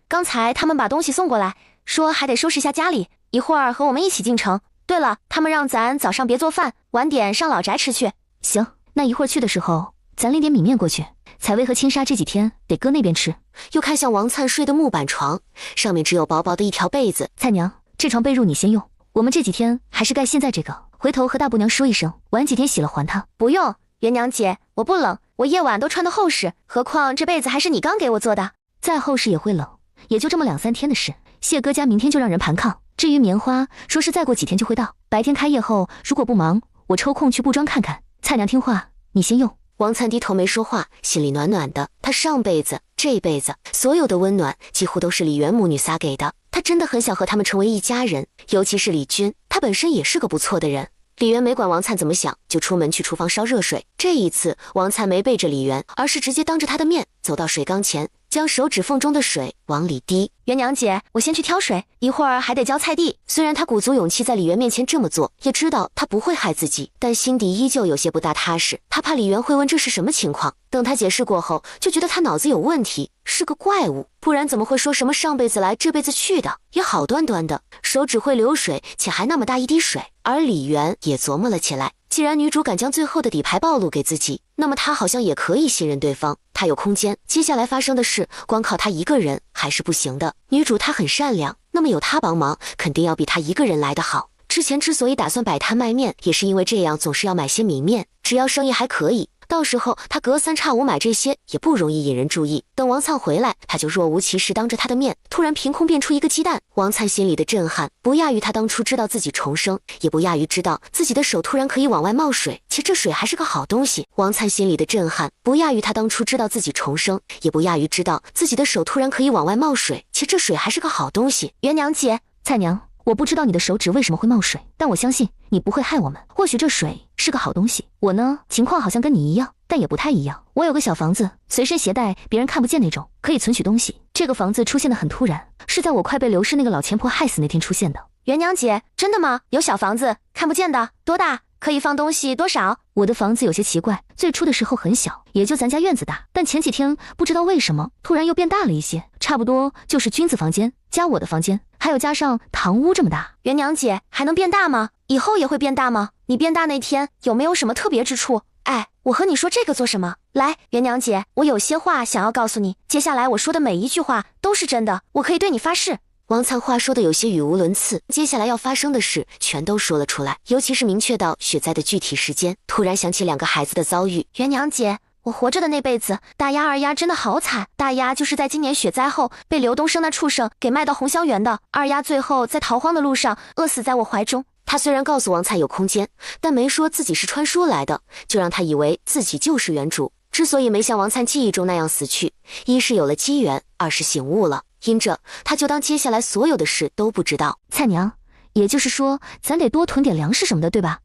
刚才他们把东西送过来，说还得收拾下家里，一会儿和我们一起进城。对了，他们让咱早上别做饭，晚点上老宅吃去。行，那一会儿去的时候咱拎点米面过去。采薇和青纱这几天得搁那边吃。又看向王灿睡的木板床，上面只有薄薄的一条被子。菜娘，这床被褥你先用，我们这几天还是盖现在这个，回头和大伯娘说一声，晚几天洗了还她。不用，元娘姐，我不冷，我夜晚都穿得厚实，何况这被子还是你刚给我做的。再厚实也会冷，也就这么2-3天的事。谢哥家明天就让人盘炕，至于棉花，说是再过几天就会到。白天开业后，如果不忙，我抽空去布庄看看。菜娘听话，你先用。王灿低头没说话，心里暖暖的。他上辈子、这辈子所有的温暖，几乎都是李媛母女仨给的。他真的很想和他们成为一家人，尤其是李军，他本身也是个不错的人。李媛没管王灿怎么想，就出门去厨房烧热水。这一次，王灿没背着李媛，而是直接当着他的面走到水缸前，将手指缝中的水往里滴。元娘姐，我先去挑水，一会儿还得浇菜地。虽然他鼓足勇气在李媛面前这么做，也知道他不会害自己，但心底依旧有些不大踏实。他怕李媛会问这是什么情况，等他解释过后，就觉得他脑子有问题，是个怪物，不然怎么会说什么上辈子来这辈子去的，也好端端的手指会流水，且还那么大一滴水。而李媛也琢磨了起来，既然女主敢将最后的底牌暴露给自己，那么他好像也可以信任对方，他有空间。接下来发生的事，光靠他一个人还是不行的。女主她很善良，那么有他帮忙，肯定要比他一个人来得好。之前之所以打算摆摊卖面，也是因为这样总是要买些米面，只要生意还可以，到时候他隔三差五买这些也不容易引人注意。等王灿回来，他就若无其事当着他的面突然凭空变出一个鸡蛋。王灿心里的震撼不亚于他当初知道自己重生，也不亚于知道自己的手突然可以往外冒水，且这水还是个好东西。王灿心里的震撼不亚于他当初知道自己重生，也不亚于知道自己的手突然可以往外冒水，且这水还是个好东西。元娘姐，菜娘，我不知道你的手指为什么会冒水，但我相信你不会害我们。或许这水是个好东西。我呢，情况好像跟你一样，但也不太一样。我有个小房子，随身携带，别人看不见那种，可以存取东西。这个房子出现的很突然，是在我快被刘氏那个老钱婆害死那天出现的。元娘姐，真的吗？有小房子，看不见的，多大？可以放东西多少？我的房子有些奇怪，最初的时候很小，也就咱家院子大，但前几天不知道为什么突然又变大了一些，差不多就是君子房间加我的房间，还有加上堂屋这么大。元娘姐，还能变大吗？以后也会变大吗？你变大那天有没有什么特别之处？哎，我和你说这个做什么？来，元娘姐，我有些话想要告诉你，接下来我说的每一句话都是真的，我可以对你发誓。王灿话说的有些语无伦次，接下来要发生的事全都说了出来，尤其是明确到雪灾的具体时间。突然想起两个孩子的遭遇。元娘姐，我活着的那辈子，大丫二丫真的好惨。大丫就是在今年雪灾后被刘东升那畜生给卖到红霄园的，二丫最后在逃荒的路上饿死在我怀中。他虽然告诉王灿有空间，但没说自己是穿书来的，就让他以为自己就是原主。之所以没像王灿记忆中那样死去，一是有了机缘，二是醒悟了。因着他就当接下来所有的事都不知道。菜娘，也就是说咱得多囤点粮食什么的，对吧？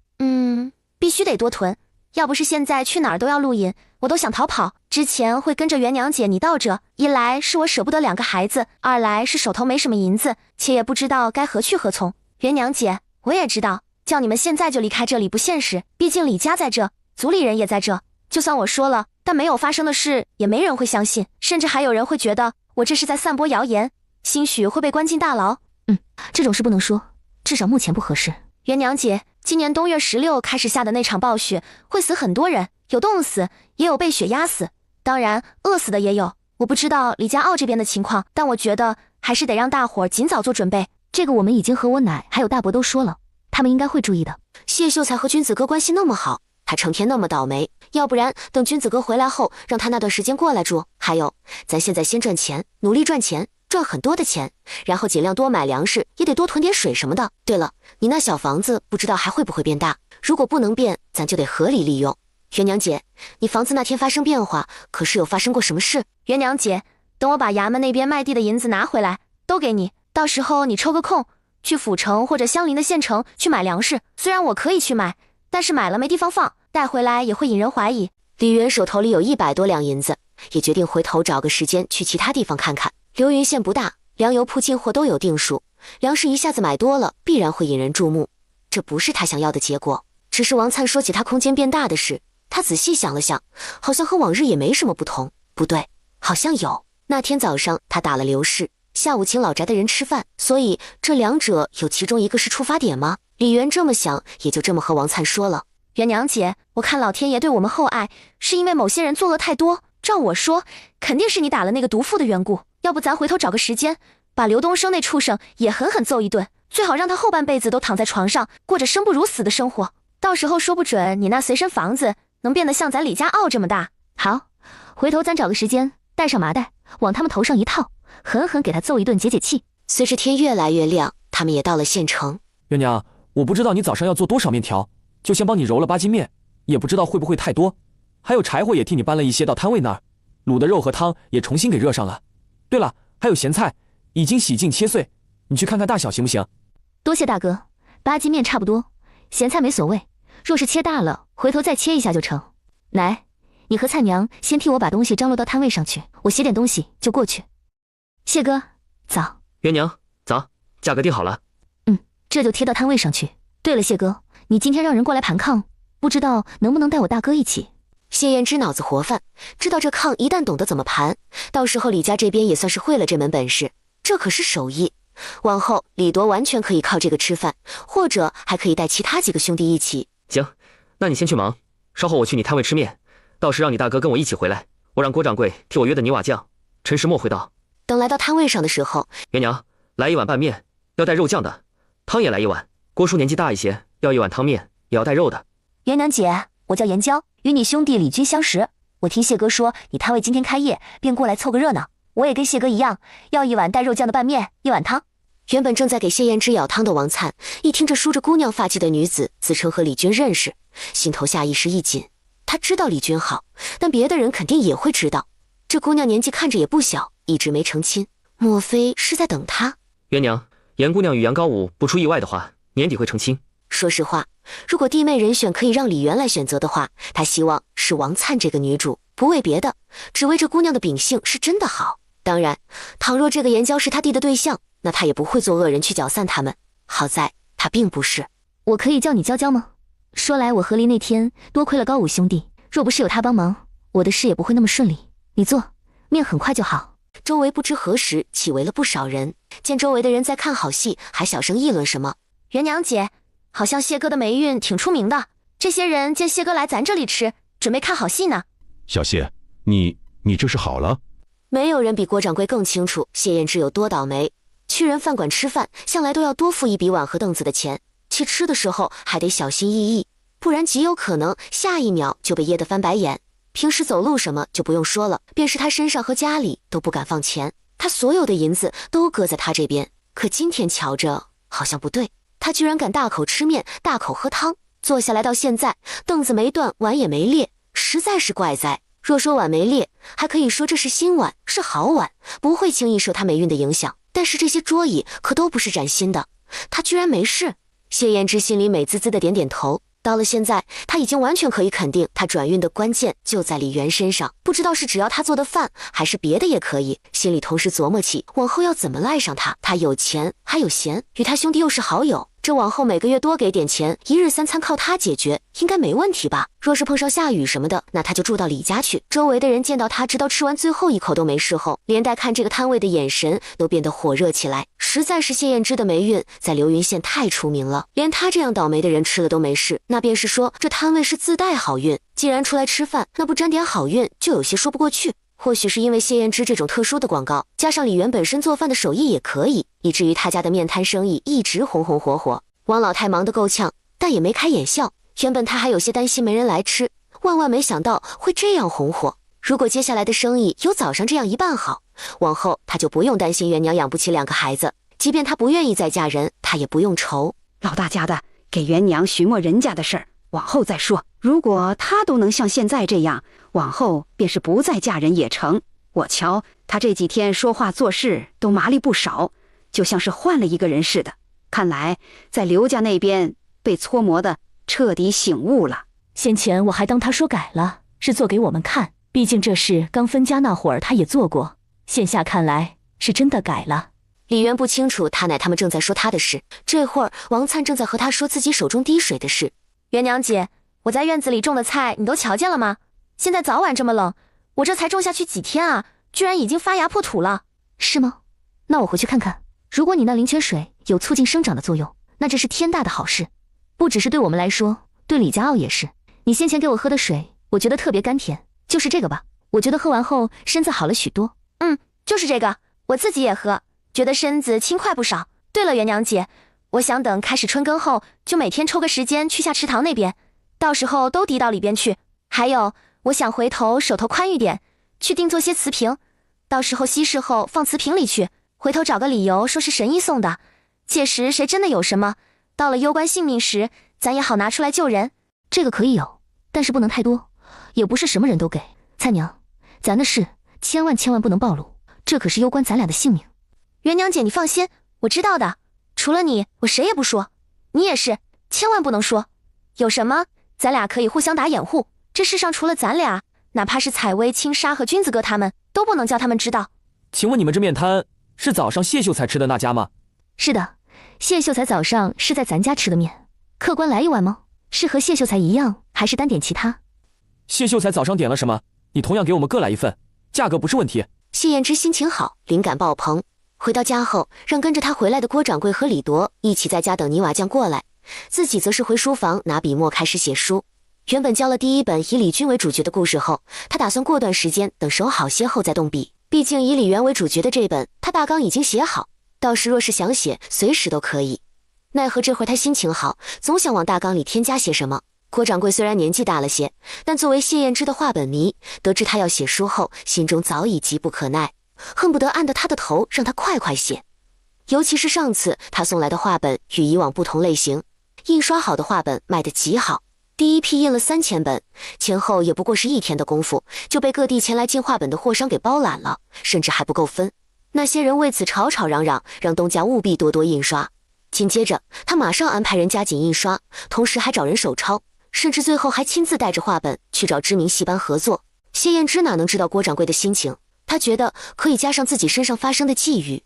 必须得多囤，要不是现在去哪儿都要录音，我都想逃跑。之前会跟着元娘姐你到这，一来是我舍不得两个孩子，二来是手头没什么银子，且也不知道该何去何从。元娘姐，我也知道叫你们现在就离开这里不现实，毕竟李家在这，族里人也在这，就算我说了，但没有发生的事也没人会相信，甚至还有人会觉得我这是在散播谣言，兴许会被关进大牢。这种事不能说，至少目前不合适。元娘姐，今年冬月16开始下的那场暴雪会死很多人，有冻死，也有被雪压死，当然饿死的也有。我不知道李家傲这边的情况，但我觉得还是得让大伙尽早做准备。这个我们已经和我奶还有大伯都说了，他们应该会注意的。谢秀才和君子哥关系那么好，他成天那么倒霉，要不然等君子哥回来后，让他那段时间过来住。还有，咱现在先赚钱，努力赚钱，赚很多的钱，然后尽量多买粮食，也得多囤点水什么的。对了，你那小房子不知道还会不会变大，如果不能变，咱就得合理利用。元娘姐，你房子那天发生变化，可是有发生过什么事？元娘姐，等我把衙门那边卖地的银子拿回来，都给你，到时候你抽个空去府城或者相邻的县城去买粮食。虽然我可以去买，但是买了没地方放，带回来也会引人怀疑。李元手头里有100多两银子，也决定回头找个时间去其他地方看看。流云县不大，粮油铺进货都有定数，粮食一下子买多了，必然会引人注目，这不是他想要的结果。只是王灿说起他空间变大的事，他仔细想了想，好像和往日也没什么不同。不对，好像有。那天早上他打了刘氏，下午请老宅的人吃饭，所以这两者有其中一个是出发点吗？李元这么想，也就这么和王灿说了。元娘姐，我看老天爷对我们厚爱，是因为某些人作恶太多，照我说，肯定是你打了那个毒妇的缘故。要不咱回头找个时间，把刘东升那畜生也狠狠揍一顿，最好让他后半辈子都躺在床上，过着生不如死的生活。到时候说不准你那随身房子能变得像咱李家傲这么大。好，回头咱找个时间，带上麻袋，往他们头上一套，狠狠给他揍一顿解解气。随着天越来越亮，他们也到了县城。元娘，我不知道你早上要做多少面条，就先帮你揉了8斤面，也不知道会不会太多。还有柴火也替你搬了一些到摊位那儿，卤的肉和汤也重新给热上了。对了，还有咸菜，已经洗净切碎，你去看看大小行不行？多谢大哥，8斤面差不多，咸菜没所谓，若是切大了，回头再切一下就成。奶，你和菜娘先替我把东西张罗到摊位上去，我写点东西就过去。谢哥，早。元娘，早，价格定好了。这就贴到摊位上去。对了，谢哥，你今天让人过来盘炕，不知道能不能带我大哥一起？谢燕之脑子活泛，知道这炕一旦懂得怎么盘，到时候李家这边也算是会了这门本事，这可是手艺。往后李铎完全可以靠这个吃饭，或者还可以带其他几个兄弟一起。行，那你先去忙，稍后我去你摊位吃面，到时让你大哥跟我一起回来，我让郭掌柜替我约的泥瓦匠。陈时墨回道。等来到摊位上的时候，元娘，来一碗拌面，要带肉酱的，汤也来一碗。郭叔年纪大一些，要一碗汤面，也要带肉的。元娘姐，我叫严娇，与你兄弟李军相识。我听谢哥说你摊位今天开业，便过来凑个热闹。我也跟谢哥一样，要一碗带肉酱的拌面，一碗汤。原本正在给谢燕之舀汤的王灿，一听这梳着姑娘发髻的女子自称和李军认识，心头下意识一紧。他知道李军好，但别的人肯定也会知道。这姑娘年纪看着也不小，一直没成亲，莫非是在等他？元娘，严姑娘与杨高武不出意外的话，年底会成亲。说实话，如果弟妹人选可以让李媛来选择的话，她希望是王灿这个女主，不为别的，只为这姑娘的秉性是真的好。当然，倘若这个严娇是他弟的对象，那他也不会做恶人去搅散他们。好在他并不是。我可以叫你娇娇吗？说来我和离那天多亏了高武兄弟，若不是有他帮忙，我的事也不会那么顺利。你坐，面很快就好。周围不知何时起围了不少人，见周围的人在看好戏，还小声议论什么。元娘姐，好像谢哥的霉运挺出名的，这些人见谢哥来咱这里吃，准备看好戏呢。小谢，你这是好了？没有人比郭掌柜更清楚谢燕之有多倒霉。去人饭馆吃饭，向来都要多付一笔碗和凳子的钱，去吃的时候还得小心翼翼，不然极有可能下一秒就被噎得翻白眼。平时走路什么就不用说了，便是他身上和家里都不敢放钱，他所有的银子都搁在他这边。可今天瞧着好像不对，他居然敢大口吃面，大口喝汤，坐下来到现在，凳子没断，碗也没裂，实在是怪哉。若说碗没裂，还可以说这是新碗，是好碗，不会轻易受他霉运的影响。但是这些桌椅可都不是崭新的，他居然没事。谢燕之心里美滋滋的点点头。到了现在，他已经完全可以肯定，他转运的关键就在李媛身上。不知道是只要他做的饭，还是别的也可以。心里同时琢磨起往后要怎么赖上他。他有钱还有闲，与他兄弟又是好友，这往后每个月多给点钱，一日三餐靠他解决，应该没问题吧？若是碰上下雨什么的，那他就住到李家去。周围的人见到他直到吃完最后一口都没事后，连带看这个摊位的眼神都变得火热起来。实在是谢燕之的霉运在流云县太出名了，连他这样倒霉的人吃了都没事，那便是说这摊位是自带好运。既然出来吃饭，那不沾点好运就有些说不过去。或许是因为谢燕之这种特殊的广告，加上李媛本身做饭的手艺也可以，以至于他家的面摊生意一直红红火火。王老太忙得够呛，但也没开眼笑。原本他还有些担心没人来吃，万万没想到会这样红火。如果接下来的生意有早上这样一半好，往后他就不用担心元娘养不起2个孩子，即便他不愿意再嫁人，他也不用愁。老大家的，给元娘寻摸人家的事儿往后再说。如果他都能像现在这样，往后便是不再嫁人也成。我瞧他这几天说话做事都麻利不少，就像是换了一个人似的。看来在刘家那边被搓磨的彻底醒悟了。先前我还当他说改了，是做给我们看，毕竟这事刚分家那会儿他也做过，现下看来是真的改了。李媛不清楚他乃他们正在说他的事，这会儿王灿正在和他说自己手中滴水的事。元娘姐，我在院子里种的菜你都瞧见了吗？现在早晚这么冷，我这才种下去几天啊，居然已经发芽破土了。是吗？那我回去看看。如果你那灵泉水有促进生长的作用，那这是天大的好事，不只是对我们来说，对李家傲也是。你先前给我喝的水，我觉得特别甘甜，就是这个吧？我觉得喝完后身子好了许多。就是这个，我自己也喝，觉得身子轻快不少。对了，元娘姐，我想等开始春耕后，就每天抽个时间去下池塘那边，到时候都滴到里边去。还有，我想回头手头宽裕点，去定做些瓷瓶，到时候稀释后放瓷瓶里去，回头找个理由说是神医送的，届时谁真的有什么，到了攸关性命时，咱也好拿出来救人。这个可以有，但是不能太多，也不是什么人都给。蔡娘，咱的事千万不能暴露，这可是攸关咱俩的性命。元娘姐你放心，我知道的，除了你我谁也不说，你也是千万不能说，有什么咱俩可以互相打掩护，这世上除了咱俩，哪怕是采薇、青纱和君子哥他们都不能叫他们知道。请问你们这面摊是早上谢秀才吃的那家吗？是的，谢秀才早上是在咱家吃的面。客官来一碗吗？是和谢秀才一样，还是单点其他？谢秀才早上点了什么？你同样给我们各来一份，价格不是问题。谢燕之心情好，灵感爆棚。回到家后，让跟着他回来的郭掌柜和李铎一起在家等泥瓦匠过来，自己则是回书房拿笔墨开始写书。原本交了第一本以李军为主角的故事后，他打算过段时间等手好些后再动笔。毕竟以李元为主角的这本，他大纲已经写好，到时若是想写，随时都可以。奈何这会儿他心情好，总想往大纲里添加些什么。郭掌柜虽然年纪大了些，但作为谢燕之的画本迷，得知他要写书后，心中早已急不可耐，恨不得按着他的头让他快快写。尤其是上次他送来的画本与以往不同类型，印刷好的画本卖得极好，第一批印了3000本，前后也不过是1天的功夫，就被各地前来进画本的货商给包揽了，甚至还不够分。那些人为此吵吵嚷嚷，让东家务必多多印刷。紧接着他马上安排人加紧印刷，同时还找人手抄，甚至最后还亲自带着画本去找知名戏班合作。谢燕之哪能知道郭掌柜的心情，他觉得可以加上自己身上发生的际遇。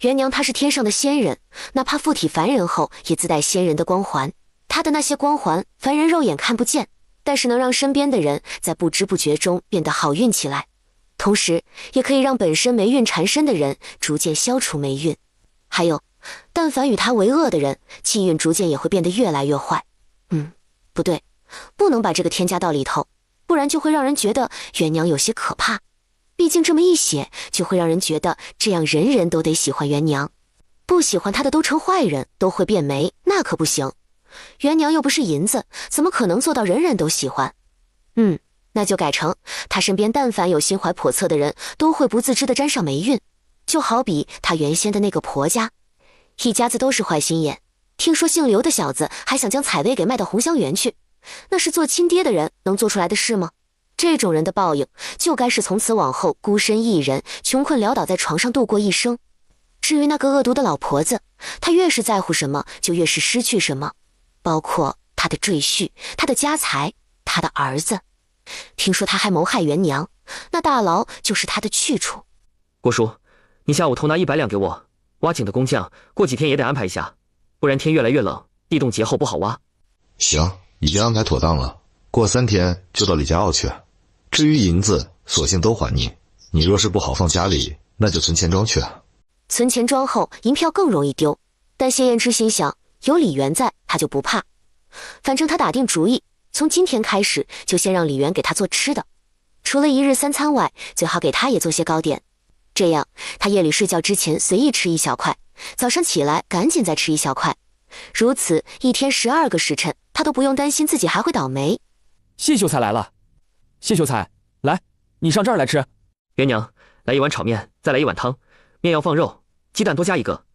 元娘她是天上的仙人，哪怕附体凡人后也自带仙人的光环，她的那些光环凡人肉眼看不见，但是能让身边的人在不知不觉中变得好运起来，同时也可以让本身霉运缠身的人逐渐消除霉运。还有但凡与他为恶的人，气运逐渐也会变得越来越坏。不对，不能把这个添加到里头，不然就会让人觉得元娘有些可怕。毕竟这么一写，就会让人觉得这样人人都得喜欢元娘，不喜欢她的都成坏人，都会变霉，那可不行。元娘又不是银子，怎么可能做到人人都喜欢？那就改成她身边但凡有心怀叵测的人，都会不自知地沾上霉运。就好比她原先的那个婆家，一家子都是坏心眼，听说姓刘的小子还想将采薇给卖到红香园去，那是做亲爹的人能做出来的事吗？这种人的报应，就该是从此往后孤身一人，穷困潦倒在床上度过一生。至于那个恶毒的老婆子，她越是在乎什么，就越是失去什么，包括她的赘婿、她的家财、她的儿子。听说她还谋害元娘，那大牢就是她的去处。郭叔，你下午头拿100两给我，挖井的工匠过几天也得安排一下，不然天越来越冷，地冻结后不好挖。行，已经安排妥当了，过3天就到李家坳去。至于银子，索性都还你。你若是不好放家里，那就存钱庄去。存钱庄后，银票更容易丢。但谢燕之心想，有李元在，他就不怕。反正他打定主意，从今天开始就先让李元给他做吃的，除了1日3餐外，最好给他也做些糕点。这样，他夜里睡觉之前随意吃1小块，早上起来赶紧再吃1小块。如此一天12个时辰，他都不用担心自己还会倒霉。谢秀才来了。谢秀才，来，你上这儿来吃。元娘，来1碗炒面，再来1碗汤，面要放肉，鸡蛋多加1个。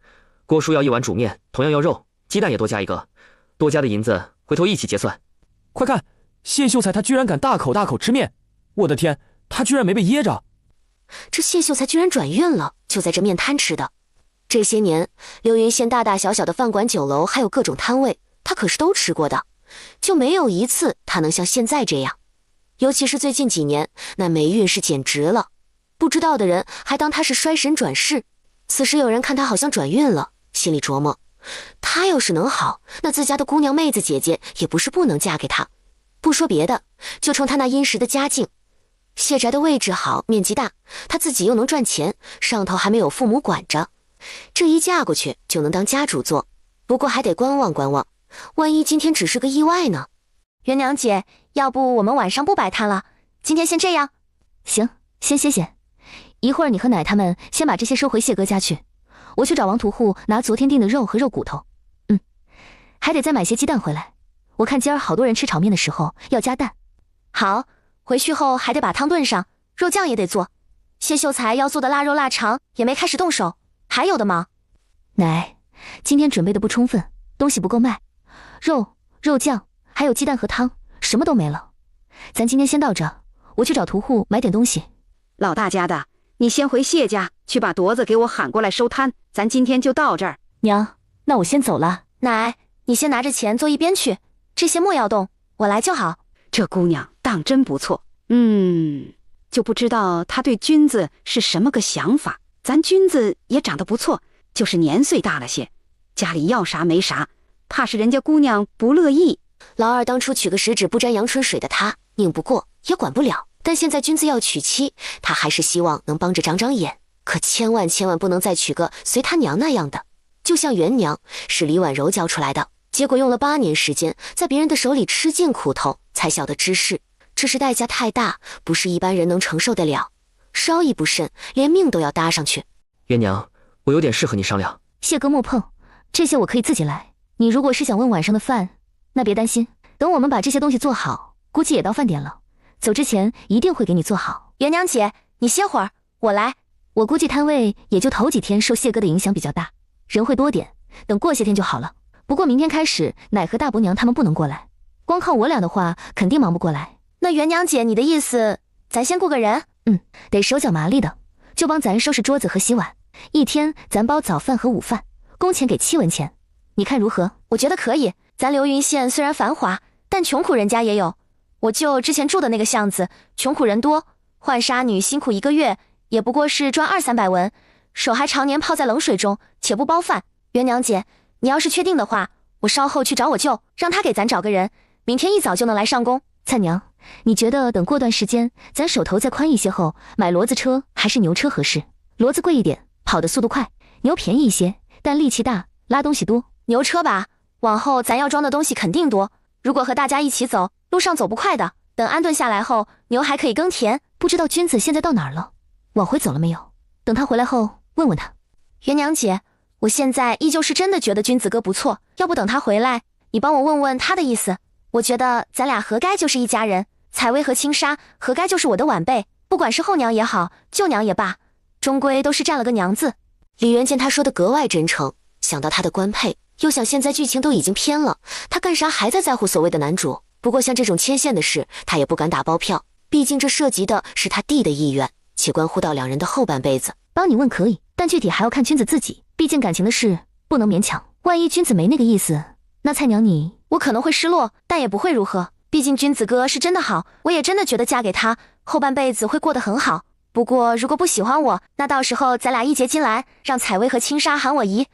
郭叔要1碗煮面，同样要肉，鸡蛋也多加1个。多加的银子回头一起结算。快看，谢秀才他居然敢大口大口吃面，我的天，他居然没被噎着。这谢秀才居然转运了，就在这面摊吃的。这些年，流云县大大小小的饭馆、酒楼，还有各种摊位，他可是都吃过的，就没有一次他能像现在这样。尤其是最近几年，那霉运是简直了，不知道的人还当他是衰神转世。此时有人看他好像转运了，心里琢磨，他要是能好，那自家的姑娘妹子姐姐也不是不能嫁给他。不说别的，就冲他那殷实的家境，谢宅的位置好，面积大，他自己又能赚钱，上头还没有父母管着，这一嫁过去就能当家主做。不过还得观望观望，万一今天只是个意外呢？元娘姐，要不我们晚上不摆摊了，今天先这样。行，先歇歇，一会儿你和奶他们先把这些收回谢哥家去，我去找王屠户拿昨天订的肉和肉骨头。还得再买些鸡蛋回来，我看今儿好多人吃炒面的时候要加蛋。好，回去后还得把汤炖上，肉酱也得做。谢秀才要做的腊肉腊肠也没开始动手，还有的吗？奶，今天准备的不充分，东西不够卖，肉酱还有鸡蛋和汤什么都没了。咱今天先到这，我去找屠户买点东西。老大家的，你先回谢家去把铎子给我喊过来收摊，咱今天就到这儿。娘，那我先走了。奶，你先拿着钱坐一边去，这些莫要动，我来就好。这姑娘当真不错，就不知道她对君子是什么个想法。咱君子也长得不错，就是年岁大了些，家里要啥没啥，怕是人家姑娘不乐意。老二当初娶个十指不沾阳春水的他，拧不过也管不了，但现在君子要娶妻，他还是希望能帮着长长眼，可千万不能再娶个随他娘那样的。就像元娘是李婉柔教出来的，结果用了8年时间，在别人的手里吃尽苦头，才晓得之事，这是代价太大，不是一般人能承受得了，稍一不慎，连命都要搭上去。元娘，我有点事和你商量。谢哥莫碰，这些我可以自己来。你如果是想问晚上的饭，那别担心，等我们把这些东西做好，估计也到饭点了。走之前一定会给你做好。元娘姐，你歇会儿，我来。我估计摊位也就头几天受谢哥的影响比较大，人会多点，等过些天就好了。不过明天开始，奶和大伯娘他们不能过来，光靠我俩的话，肯定忙不过来。那元娘姐，你的意思，咱先雇个人？得手脚麻利的，就帮咱收拾桌子和洗碗。一天咱包早饭和午饭，工钱给7文钱，你看如何？我觉得可以。咱流云县虽然繁华，但穷苦人家也有。我舅之前住的那个巷子，穷苦人多，换纱女辛苦1个月，也不过是赚200-300文，手还常年泡在冷水中，且不包饭。元娘姐，你要是确定的话，我稍后去找我舅，让他给咱找个人，明天一早就能来上工。灿娘，你觉得等过段时间咱手头再宽一些后，买骡子车还是牛车合适？骡子贵一点，跑的速度快；牛便宜一些，但力气大，拉东西多。牛车吧，往后咱要装的东西肯定多。如果和大家一起走，路上走不快的，等安顿下来后，牛还可以耕田。不知道君子现在到哪儿了？往回走了没有？等他回来后问问他。元娘姐，我现在依旧是真的觉得君子哥不错，要不等他回来，你帮我问问他的意思。我觉得咱俩合该就是一家人，采薇和青纱合该就是我的晚辈，不管是后娘也好，舅娘也罢，终归都是占了个娘字。李渊见他说的格外真诚，想到他的官配，又想现在剧情都已经偏了，他干啥还在乎所谓的男主？不过像这种牵线的事，他也不敢打包票，毕竟这涉及的是他弟的意愿，且关乎到两人的后半辈子。帮你问可以，但具体还要看君子自己，毕竟感情的事不能勉强。万一君子没那个意思，那菜娘你……我可能会失落，但也不会如何。毕竟君子哥是真的好，我也真的觉得嫁给他，后半辈子会过得很好。不过如果不喜欢我，那到时候咱俩一结金兰，让采薇和青纱喊我姨，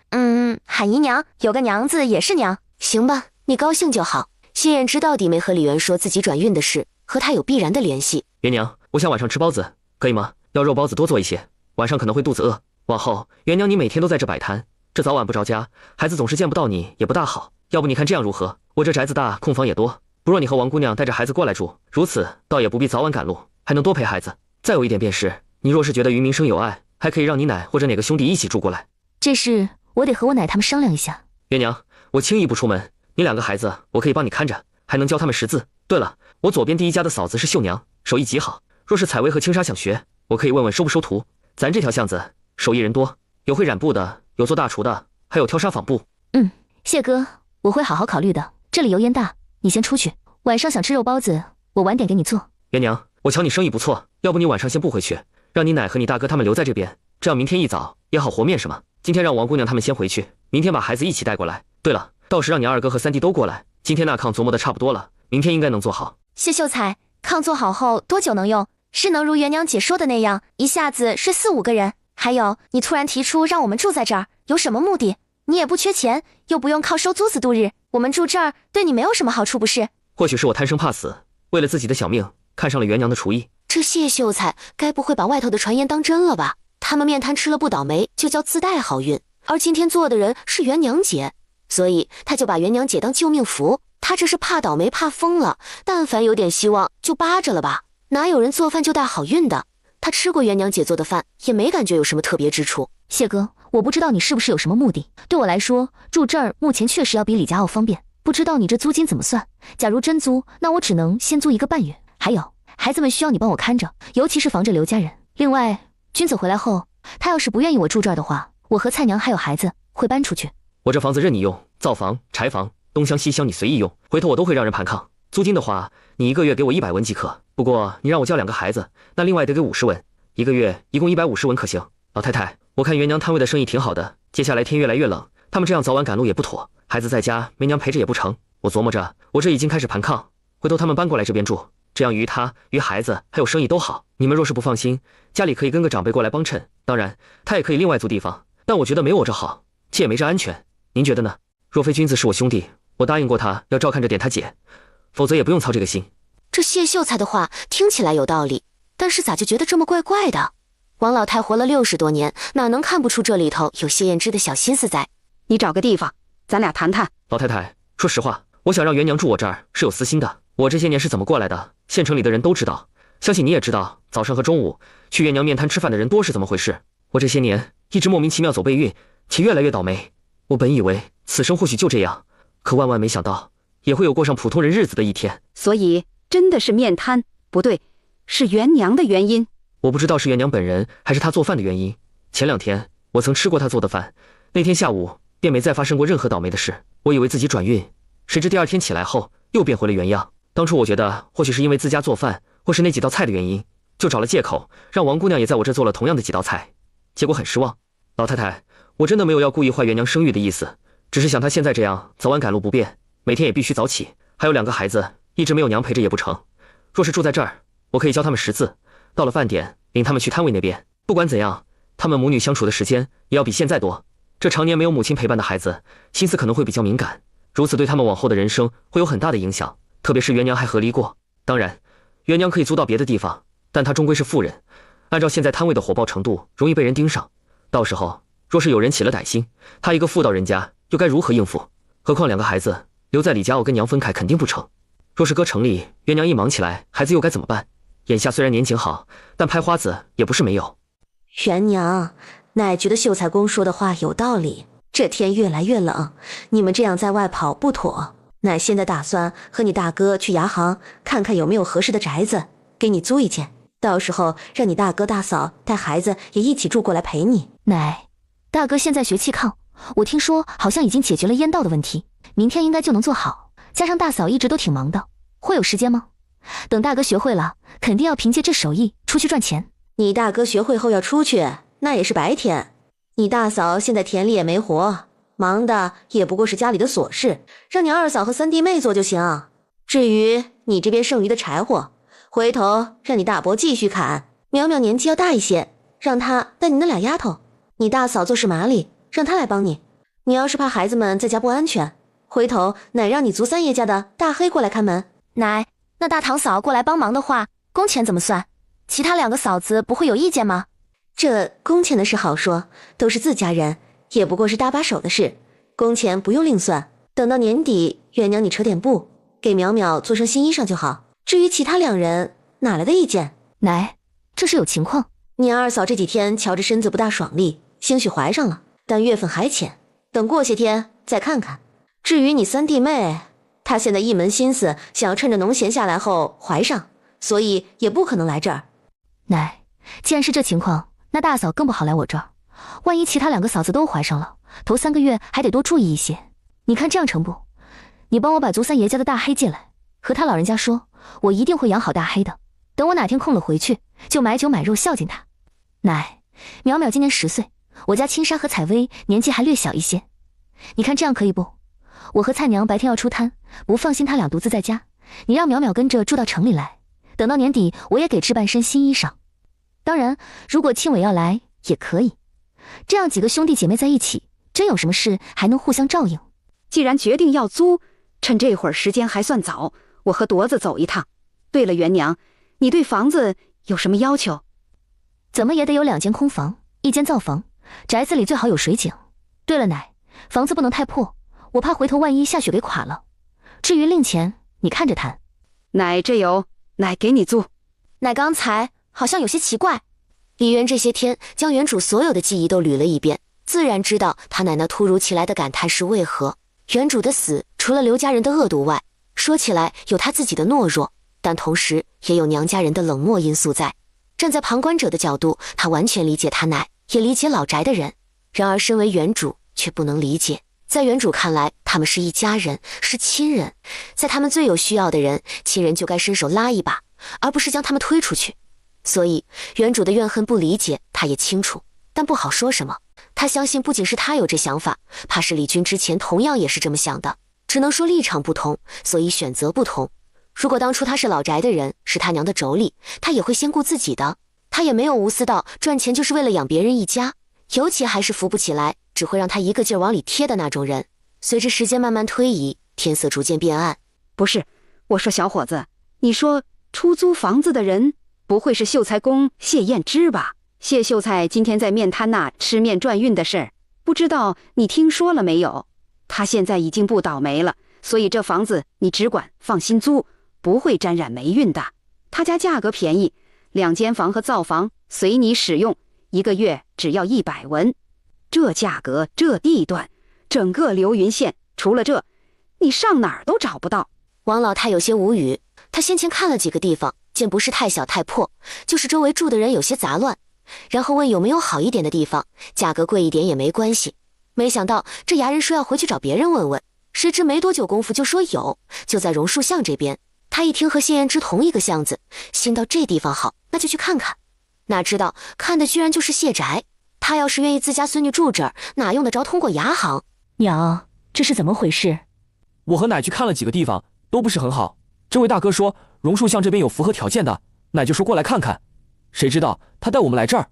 喊姨娘，有个娘字也是娘。行吧，你高兴就好。谢燕知到底没和李渊说自己转运的事，和他有必然的联系。元娘，我想晚上吃包子，可以吗？要肉包子多做一些，晚上可能会肚子饿。往后元娘你每天都在这摆摊，这早晚不着家，孩子总是见不到你也不大好。要不你看这样如何？我这宅子大，空房也多，不若你和王姑娘带着孩子过来住，如此倒也不必早晚赶路，还能多陪孩子。再有一点便是，你若是觉得于明生有爱，还可以让你奶或者哪个兄弟一起住过来。这事我得和我奶他们商量一下。元娘，我轻易不出门，你2个孩子我可以帮你看着，还能教他们识字。对了，我左边第一家的嫂子是绣娘，手艺极好，若是采薇和青纱想学，我可以问问收不收徒。咱这条巷子手艺人多，有会染布的，有做大厨的，还有挑纱纺布。谢哥，我会好好考虑的。这里油烟大，你先出去。晚上想吃肉包子，我晚点给你做。元娘，我瞧你生意不错，要不你晚上先不回去，让你奶和你大哥他们留在这边，这样明天一早也好和面什么。今天让王姑娘他们先回去，明天把孩子一起带过来。对了，到时让你2哥和3弟都过来。今天那炕琢磨的差不多了，明天应该能做好。谢秀才，炕做好后多久能用？是能如元娘姐说的那样，一下子睡4-5个人？还有，你突然提出让我们住在这儿，有什么目的？你也不缺钱，又不用靠收租子度日，我们住这儿对你没有什么好处不是？或许是我贪生怕死，为了自己的小命，看上了元娘的厨艺。这谢秀才该不会把外头的传言当真了吧？他们面摊吃了不倒霉，就叫自带好运。而今天做的人是元娘姐，所以他就把元娘姐当救命符。他这是怕倒霉怕疯了，但凡有点希望就扒着了吧。哪有人做饭就带好运的？他吃过元娘姐做的饭，也没感觉有什么特别之处。谢哥，我不知道你是不是有什么目的。对我来说，住这儿目前确实要比李家傲方便。不知道你这租金怎么算？假如真租，那我只能先租1个半月。还有，孩子们需要你帮我看着，尤其是防着刘家人。另外，君子回来后，他要是不愿意我住这儿的话，我和菜娘还有孩子会搬出去。我这房子任你用，灶房、柴房、东厢西厢你随意用，回头我都会让人盘炕。租金的话，你1个月给我100文即可。不过你让我教2个孩子，那另外得给50文，1个月一共150文可行？老太太，我看元娘摊位的生意挺好的，接下来天越来越冷，他们这样早晚赶路也不妥，孩子在家没娘陪着也不成。我琢磨着，我这已经开始盘炕，回头他们搬过来这边住，这样于他、于孩子还有生意都好。你们若是不放心，家里可以跟个长辈过来帮衬，当然他也可以另外租地方，但我觉得没我这好，且也没这安全。您觉得呢？若非君子是我兄弟，我答应过他要照看着点他姐，否则也不用操这个心。这谢秀才的话听起来有道理，但是咋就觉得这么怪怪的？王老太活了60多年，哪能看不出这里头有谢燕之的小心思在？你找个地方，咱俩谈谈。老太太，说实话，我想让元娘住我这儿是有私心的。我这些年是怎么过来的，县城里的人都知道，相信你也知道，早上和中午去元娘面摊吃饭的人多是怎么回事。我这些年一直莫名其妙走背运，且越来越倒霉。我本以为此生或许就这样，可万万没想到也会有过上普通人日子的一天。所以真的是面摊，不对，是元娘的原因。我不知道是元娘本人还是她做饭的原因。前2天我曾吃过她做的饭，那天下午便没再发生过任何倒霉的事。我以为自己转运，谁知第2天起来后又变回了原样。当初我觉得或许是因为自家做饭或是那几道菜的原因，就找了借口让王姑娘也在我这做了同样的几道菜，结果很失望。老太太，我真的没有要故意坏元娘声誉的意思，只是想她现在这样早晚赶路不便，每天也必须早起，还有2个孩子一直没有娘陪着也不成。若是住在这儿，我可以教他们识字，到了饭点领他们去摊位那边。不管怎样，他们母女相处的时间也要比现在多。这常年没有母亲陪伴的孩子，心思可能会比较敏感，如此对他们往后的人生会有很大的影响。特别是元娘还和离过，当然元娘可以租到别的地方，但她终归是妇人，按照现在摊位的火爆程度，容易被人盯上。到时候若是有人起了歹心，她一个妇道人家又该如何应付？何况2个孩子留在李家，我跟娘分开肯定不成。若是搁城里，元娘一忙起来，孩子又该怎么办？眼下虽然年景好，但拍花子也不是没有。元娘，奶觉得秀才公说的话有道理，这天越来越冷，你们这样在外跑不妥。奶现在打算和你大哥去牙行看看有没有合适的宅子，给你租一间，到时候让你大哥大嫂带孩子也一起住过来陪你。奶，大哥现在学气炕，我听说好像已经解决了烟道的问题，明天应该就能做好，加上大嫂一直都挺忙的，会有时间吗？等大哥学会了，肯定要凭借这手艺出去赚钱。你大哥学会后要出去，那也是白天。你大嫂现在田里也没活，忙的也不过是家里的琐事，让你2嫂和3弟妹做就行。至于你这边剩余的柴火，回头让你大伯继续砍。淼淼年纪要大一些，让他带你那2丫头。你大嫂做事麻利，让她来帮你。你要是怕孩子们在家不安全，回头奶让你族3爷家的大黑过来看门。奶，那大堂嫂过来帮忙的话，工钱怎么算？其他2个嫂子不会有意见吗？这工钱的事好说，都是自家人，也不过是搭把手的事，工钱不用另算。等到年底，元娘你扯点布，给淼淼做身新衣裳就好。至于其他2人，哪来的意见？奶，这是有情况。你2嫂这几天瞧着身子不大爽利，兴许怀上了，但月份还浅，等过些天再看看。至于你3弟妹，她现在一门心思想要趁着农闲下来后怀上，所以也不可能来这儿。奶，既然是这情况，那大嫂更不好来我这儿。万一其他2个嫂子都怀上了，头3个月还得多注意一些。你看这样成不？你帮我把族3爷家的大黑借来，和他老人家说，我一定会养好大黑的。等我哪天空了回去，就买酒买肉孝敬他。奶，淼淼今年10岁，我家青纱和采薇年纪还略小一些。你看这样可以不？我和菜娘白天要出摊，不放心她俩独自在家，你让淼淼跟着住到城里来，等到年底我也给置办身新衣裳。当然，如果庆伟要来也可以，这样几个兄弟姐妹在一起，真有什么事还能互相照应。既然决定要租，趁这会儿时间还算早，我和铎子走一趟。对了，元娘，你对房子有什么要求？怎么也得有2间空房，1间灶房，宅子里最好有水井。对了，奶，房子不能太破，我怕回头万一下雪给垮了。至于另钱，你看着谈。奶这有，奶给你租。奶刚才好像有些奇怪。李渊这些天将原主所有的记忆都捋了一遍，自然知道他奶那突如其来的感叹是为何。原主的死，除了刘家人的恶毒外，说起来有他自己的懦弱，但同时也有娘家人的冷漠因素在。站在旁观者的角度，他完全理解他奶，也理解老宅的人。然而身为原主却不能理解，在原主看来，他们是一家人，是亲人，在他们最有需要的人，亲人就该伸手拉一把，而不是将他们推出去。所以原主的怨恨不理解，他也清楚，但不好说什么。他相信不仅是他有这想法，怕是李军之前同样也是这么想的，只能说立场不同，所以选择不同。如果当初他是老宅的人，是他娘的妯娌，他也会先顾自己的。他也没有无私到赚钱就是为了养别人一家，尤其还是扶不起来，只会让他一个劲儿往里贴的那种人。随着时间慢慢推移，天色逐渐变暗。不是，我说小伙子，你说出租房子的人不会是秀才公谢燕之吧？谢秀才今天在面摊那吃面转运的事儿，不知道你听说了没有？他现在已经不倒霉了，所以这房子你只管放心租，不会沾染霉运的。他家价格便宜，2间房和灶房随你使用，1个月只要100文。这价格，这地段，整个流云县除了这，你上哪儿都找不到。王老太有些无语，她先前看了几个地方，见不是太小太破，就是周围住的人有些杂乱，然后问有没有好一点的地方，价格贵一点也没关系。没想到这牙人说要回去找别人问问，谁知没多久功夫就说有，就在榕树巷这边。他一听和谢燕之同一个巷子，心道这地方好，那就去看看。哪知道看的居然就是谢宅。他要是愿意自家孙女住这儿，哪用得着通过牙行？娘，这是怎么回事？我和奶去看了几个地方，都不是很好。这位大哥说榕树巷这边有符合条件的，奶就说过来看看。谁知道他带我们来这儿。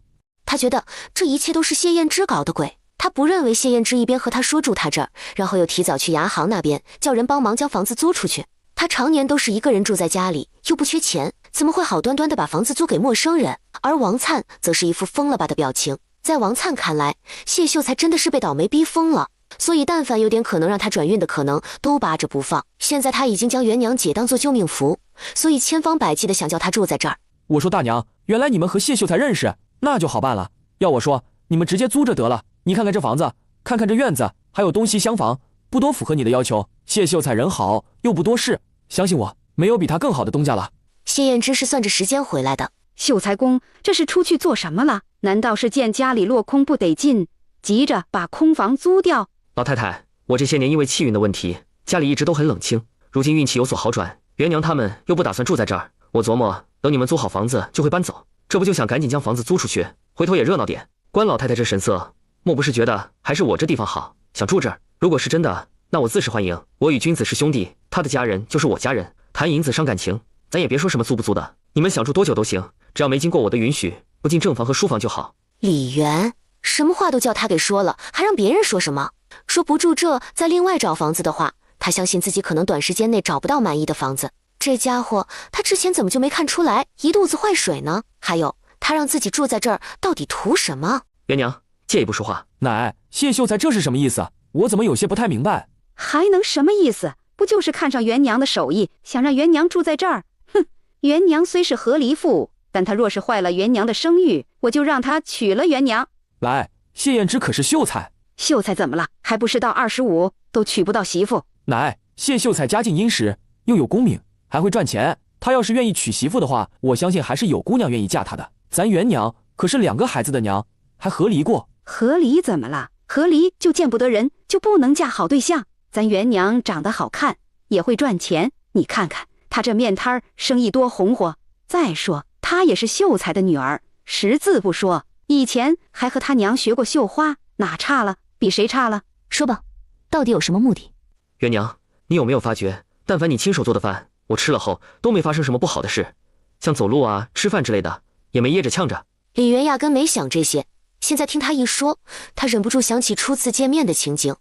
他觉得这一切都是谢燕之搞的鬼。他不认为谢燕之一边和他说住他这儿，然后又提早去牙行那边叫人帮忙将房子租出去。他常年都是一个人住在家里，又不缺钱，怎么会好端端的把房子租给陌生人？而王灿则是一副疯了吧的表情。在王灿看来，谢秀才真的是被倒霉逼疯了，所以但凡有点可能让他转运的可能都扒着不放。现在他已经将袁娘姐当作救命符，所以千方百计的想叫她住在这儿。我说大娘，原来你们和谢秀才认识，那就好办了。要我说，你们直接租着得了。你看看这房子，看看这院子，还有东西厢房，不多符合你的要求。谢秀才人好，又不多事，相信我，没有比他更好的东家了。谢燕之是算着时间回来的。秀才公这是出去做什么了？难道是见家里落空不得劲，急着把空房租掉？老太太，我这些年因为气运的问题，家里一直都很冷清，如今运气有所好转，袁娘他们又不打算住在这儿，我琢磨等你们租好房子就会搬走，这不就想赶紧将房子租出去，回头也热闹点。关老太太这神色，莫不是觉得还是我这地方好，想住这儿？如果是真的，那我自是欢迎。我与君子是兄弟，他的家人就是我家人，谈银子伤感情，咱也别说什么租不租的，你们想住多久都行，只要没经过我的允许，不进正房和书房就好。李元什么话都叫他给说了，还让别人说什么？说不住这，再另外找房子的话，他相信自己可能短时间内找不到满意的房子。这家伙，他之前怎么就没看出来一肚子坏水呢？还有，他让自己住在这儿，到底图什么？袁娘，借一步说话。奶，谢秀才这是什么意思？我怎么有些不太明白？还能什么意思？不就是看上袁娘的手艺，想让袁娘住在这儿？哼，袁娘虽是和离妇，但她若是坏了袁娘的声誉，我就让她娶了袁娘。来，谢燕之可是秀才。秀才怎么了？还不是到25都娶不到媳妇。奶，谢秀才家境殷实，又有功名，还会赚钱。他要是愿意娶媳妇的话，我相信还是有姑娘愿意嫁他的。咱袁娘可是2个孩子的娘，还和离过。和离怎么了？和离就见不得人，就不能嫁好对象？咱袁娘长得好看，也会赚钱，你看看她这面摊儿生意多红火。再说她也是秀才的女儿，识字不说，以前还和她娘学过绣花，哪差了？比谁差了？说吧，到底有什么目的？袁娘，你有没有发觉，但凡你亲手做的饭，我吃了后都没发生什么不好的事，像走路啊、吃饭之类的，也没噎着呛着。李元压根没想这些，现在听他一说，他忍不住想起初次见面的情景。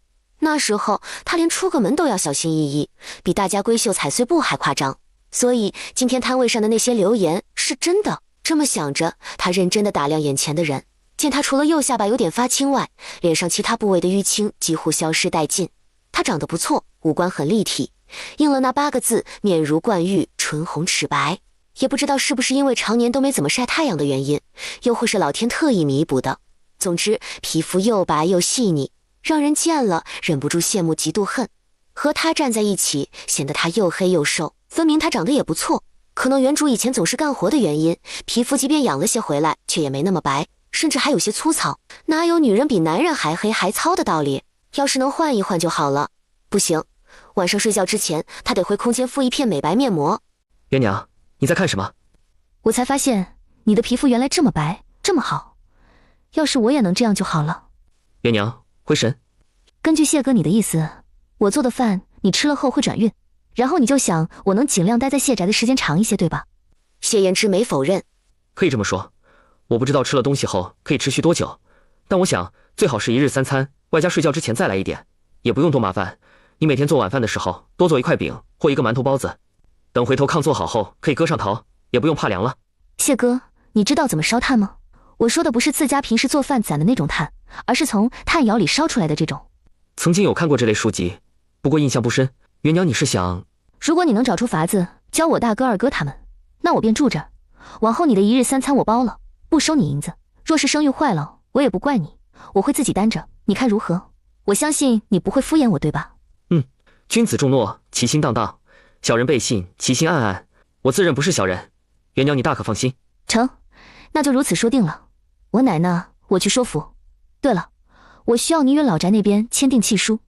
那时候他连出个门都要小心翼翼，比大家闺秀踩碎布还夸张。所以今天摊位上的那些流言是真的。这么想着，他认真地打量眼前的人，见他除了右下巴有点发青外，脸上其他部位的淤青几乎消失殆尽。他长得不错，五官很立体，应了那8个字：面如冠玉，唇红齿白。也不知道是不是因为常年都没怎么晒太阳的原因，又或是老天特意弥补的。总之，皮肤又白又细腻，让人见了忍不住羡慕嫉妒恨。和他站在一起，显得他又黑又瘦，分明他长得也不错。可能原主以前总是干活的原因，皮肤即便养了些回来，却也没那么白，甚至还有些粗糙。哪有女人比男人还黑还糙的道理？要是能换一换就好了。不行，晚上睡觉之前，他得回空间敷一片美白面膜。袁娘，你在看什么？我才发现你的皮肤原来这么白，这么好。要是我也能这样就好了。袁娘，回神。根据谢哥你的意思，我做的饭你吃了后会转运，然后你就想我能尽量待在谢宅的时间长一些，对吧？谢言之没否认。可以这么说，我不知道吃了东西后可以持续多久，但我想最好是1日3餐，外加睡觉之前再来一点，也不用多麻烦。你每天做晚饭的时候多做1块饼或1个馒头包子，等回头炕做好后可以搁上陶，也不用怕凉了。谢哥，你知道怎么烧炭吗？我说的不是自家平时做饭攒的那种炭，而是从炭窑里烧出来的这种。曾经有看过这类书籍，不过印象不深。袁娘，你是想……如果你能找出法子教我大哥二哥他们，那我便住这儿。往后你的一日三餐我包了，不收你银子。若是声誉坏了，我也不怪你，我会自己担着，你看如何？我相信你不会敷衍我，对吧？君子重诺，其心荡荡；小人背信，其心暗暗。我自认不是小人，元娘你大可放心。成，那就如此说定了。我奶呢？我去说服。对了，我需要你与老宅那边签订契书，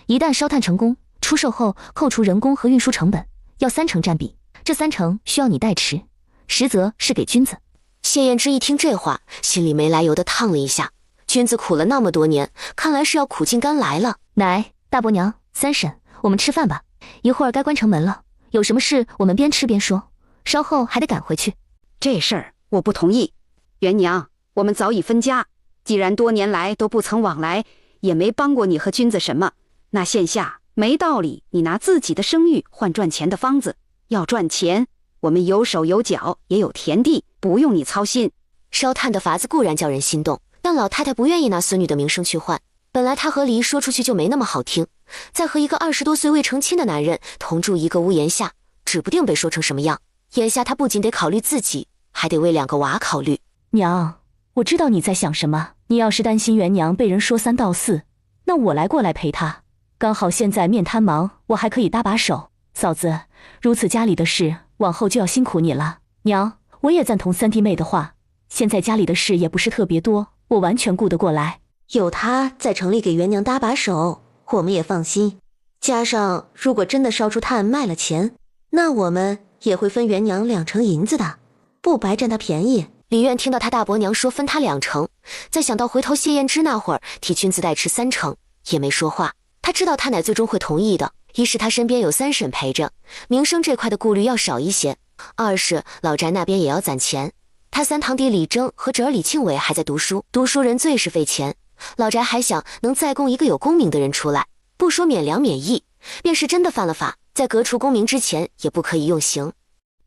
一旦烧炭成功，出售后扣除人工和运输成本，要30%占比，这30%需要你代持，实则是给君子。谢燕之一听这话，心里没来由的烫了一下。君子苦了那么多年，看来是要苦尽甘来了。奶，大伯娘，三婶，我们吃饭吧，一会儿该关城门了。有什么事我们边吃边说，稍后还得赶回去。这事儿我不同意。元娘，我们早已分家，既然多年来都不曾往来，也没帮过你和君子什么，那现下没道理你拿自己的声誉换赚钱的方子。要赚钱，我们有手有脚，也有田地，不用你操心。烧炭的法子固然叫人心动，但老太太不愿意拿孙女的名声去换。本来她和离说出去就没那么好听，再和一个20多岁未成亲的男人同住一个屋檐下，指不定被说成什么样。眼下她不仅得考虑自己，还得为2个娃考虑。娘，我知道你在想什么。你要是担心元娘被人说3道4，那我过来陪她。刚好现在面摊忙，我还可以搭把手。嫂子，如此家里的事，往后就要辛苦你了。娘，我也赞同3弟妹的话。现在家里的事也不是特别多，我完全顾得过来。有他在城里给元娘搭把手，我们也放心。加上如果真的烧出炭卖了钱，那我们也会分元娘2成银子的，不白占她便宜。李苑听到他大伯娘说分他2成，再想到回头谢燕之那会儿替君子代持3成，也没说话。他知道他奶最终会同意的，一是他身边有三婶陪着，名声这块的顾虑要少一些；二是老宅那边也要攒钱。他3堂弟李征和侄儿李庆伟还在读书，读书人最是费钱。老宅还想能再供一个有功名的人出来，不说免粮免役，便是真的犯了法，在革除功名之前也不可以用刑。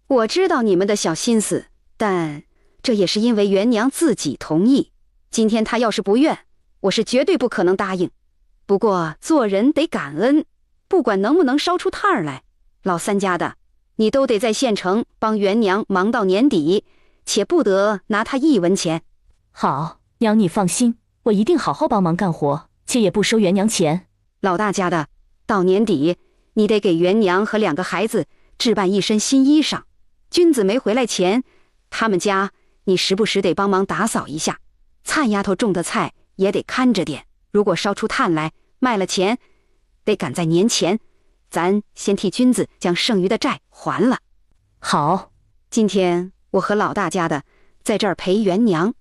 我知道你们的小心思，但这也是因为元娘自己同意。今天她要是不愿，我是绝对不可能答应。不过做人得感恩，不管能不能烧出炭来，老三家的，你都得在县城帮元娘忙到年底，且不得拿她1文钱。好，娘你放心，我一定好好帮忙干活，且也不收元娘钱。老大家的，到年底你得给元娘和2个孩子置办1身新衣裳。君子没回来前，他们家你时不时得帮忙打扫一下。灿丫头种的菜也得看着点，如果烧出炭来卖了钱，得赶在年前，咱先替君子将剩余的债还了。好，今天我和老大家的在这儿陪元娘。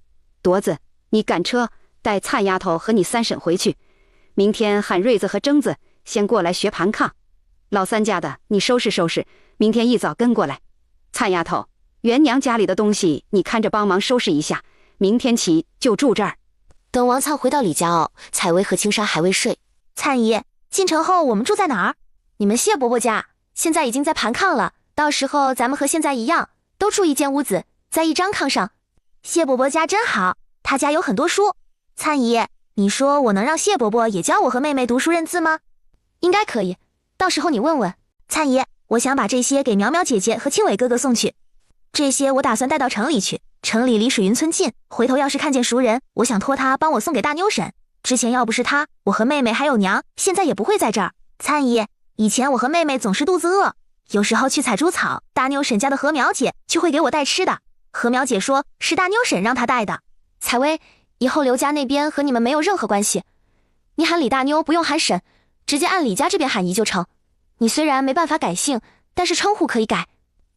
铎子，你赶车带灿丫头和你三婶回去，明天喊瑞子和征子先过来学盘炕。老三家的，你收拾收拾，明天一早跟过来。灿丫头，元娘家里的东西你看着帮忙收拾一下，明天起就住这儿。等王灿回到李家坳，采薇和青纱还未睡。灿姨，进城后我们住在哪儿？你们谢伯伯家现在已经在盘炕了，到时候咱们和现在一样，都住一间屋子，在一张炕上。谢伯伯家真好，他家有很多书。灿姨，你说我能让谢伯伯也教我和妹妹读书认字吗？应该可以，到时候你问问。灿姨，我想把这些给苗苗姐姐和庆伟哥哥送去，这些我打算带到城里去，城里离水云村近，回头要是看见熟人，我想托他帮我送给大妞婶。之前要不是他，我和妹妹还有娘现在也不会在这儿。灿姨，以前我和妹妹总是肚子饿，有时候去采猪草，大妞婶家的何苗姐就会给我带吃的。何苗姐说是大妞婶让她带的。采薇，以后刘家那边和你们没有任何关系，你喊李大妞不用喊婶，直接按李家这边喊姨就成。你虽然没办法改姓，但是称呼可以改。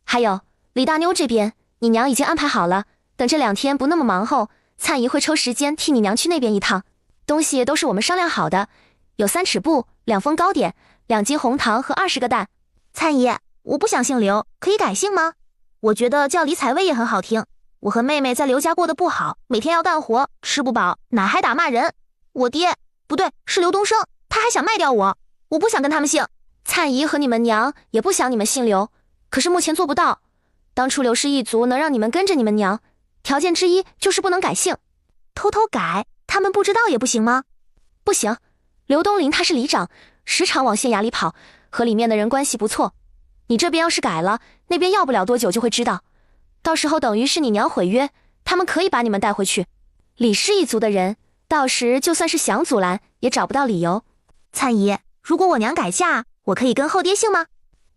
还有李大妞这边，你娘已经安排好了，等这2天不那么忙后，灿姨会抽时间替你娘去那边一趟。东西都是我们商量好的，有3尺布、2封糕点、2斤红糖和20个蛋。灿姨，我不想姓刘，可以改姓吗？我觉得叫李采薇也很好听。我和妹妹在刘家过得不好，每天要干活，吃不饱，奶还打骂人。我爹，不对，是刘东升，他还想卖掉我，我不想跟他们姓。灿姨和你们娘也不想你们姓刘，可是目前做不到。当初刘氏一族能让你们跟着你们娘，条件之一就是不能改姓。偷偷改，他们不知道也不行吗？不行，刘东林他是里长，时常往县衙里跑，和里面的人关系不错。你这边要是改了，那边要不了多久就会知道，到时候等于是你娘毁约，他们可以把你们带回去。李氏一族的人，到时就算是想阻拦，也找不到理由。灿姨，如果我娘改嫁，我可以跟后爹姓吗？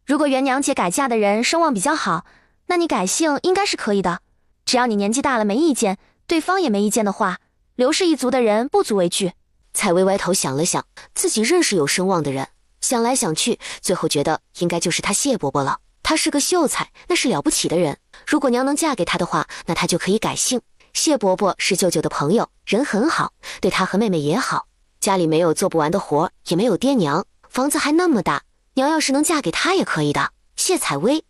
如果元娘姐改嫁的人声望比较好，那你改姓应该是可以的。只要你年纪大了没意见，对方也没意见的话，刘氏一族的人不足为惧。蔡薇歪头想了想，自己认识有声望的人，想来想去，最后觉得应该就是他谢伯伯了。他是个秀才，那是了不起的人。如果娘能嫁给他的话，那他就可以改姓。谢伯伯是舅舅的朋友，人很好，对他和妹妹也好。家里没有做不完的活，也没有爹娘，房子还那么大，娘要是能嫁给他也可以的。谢采薇，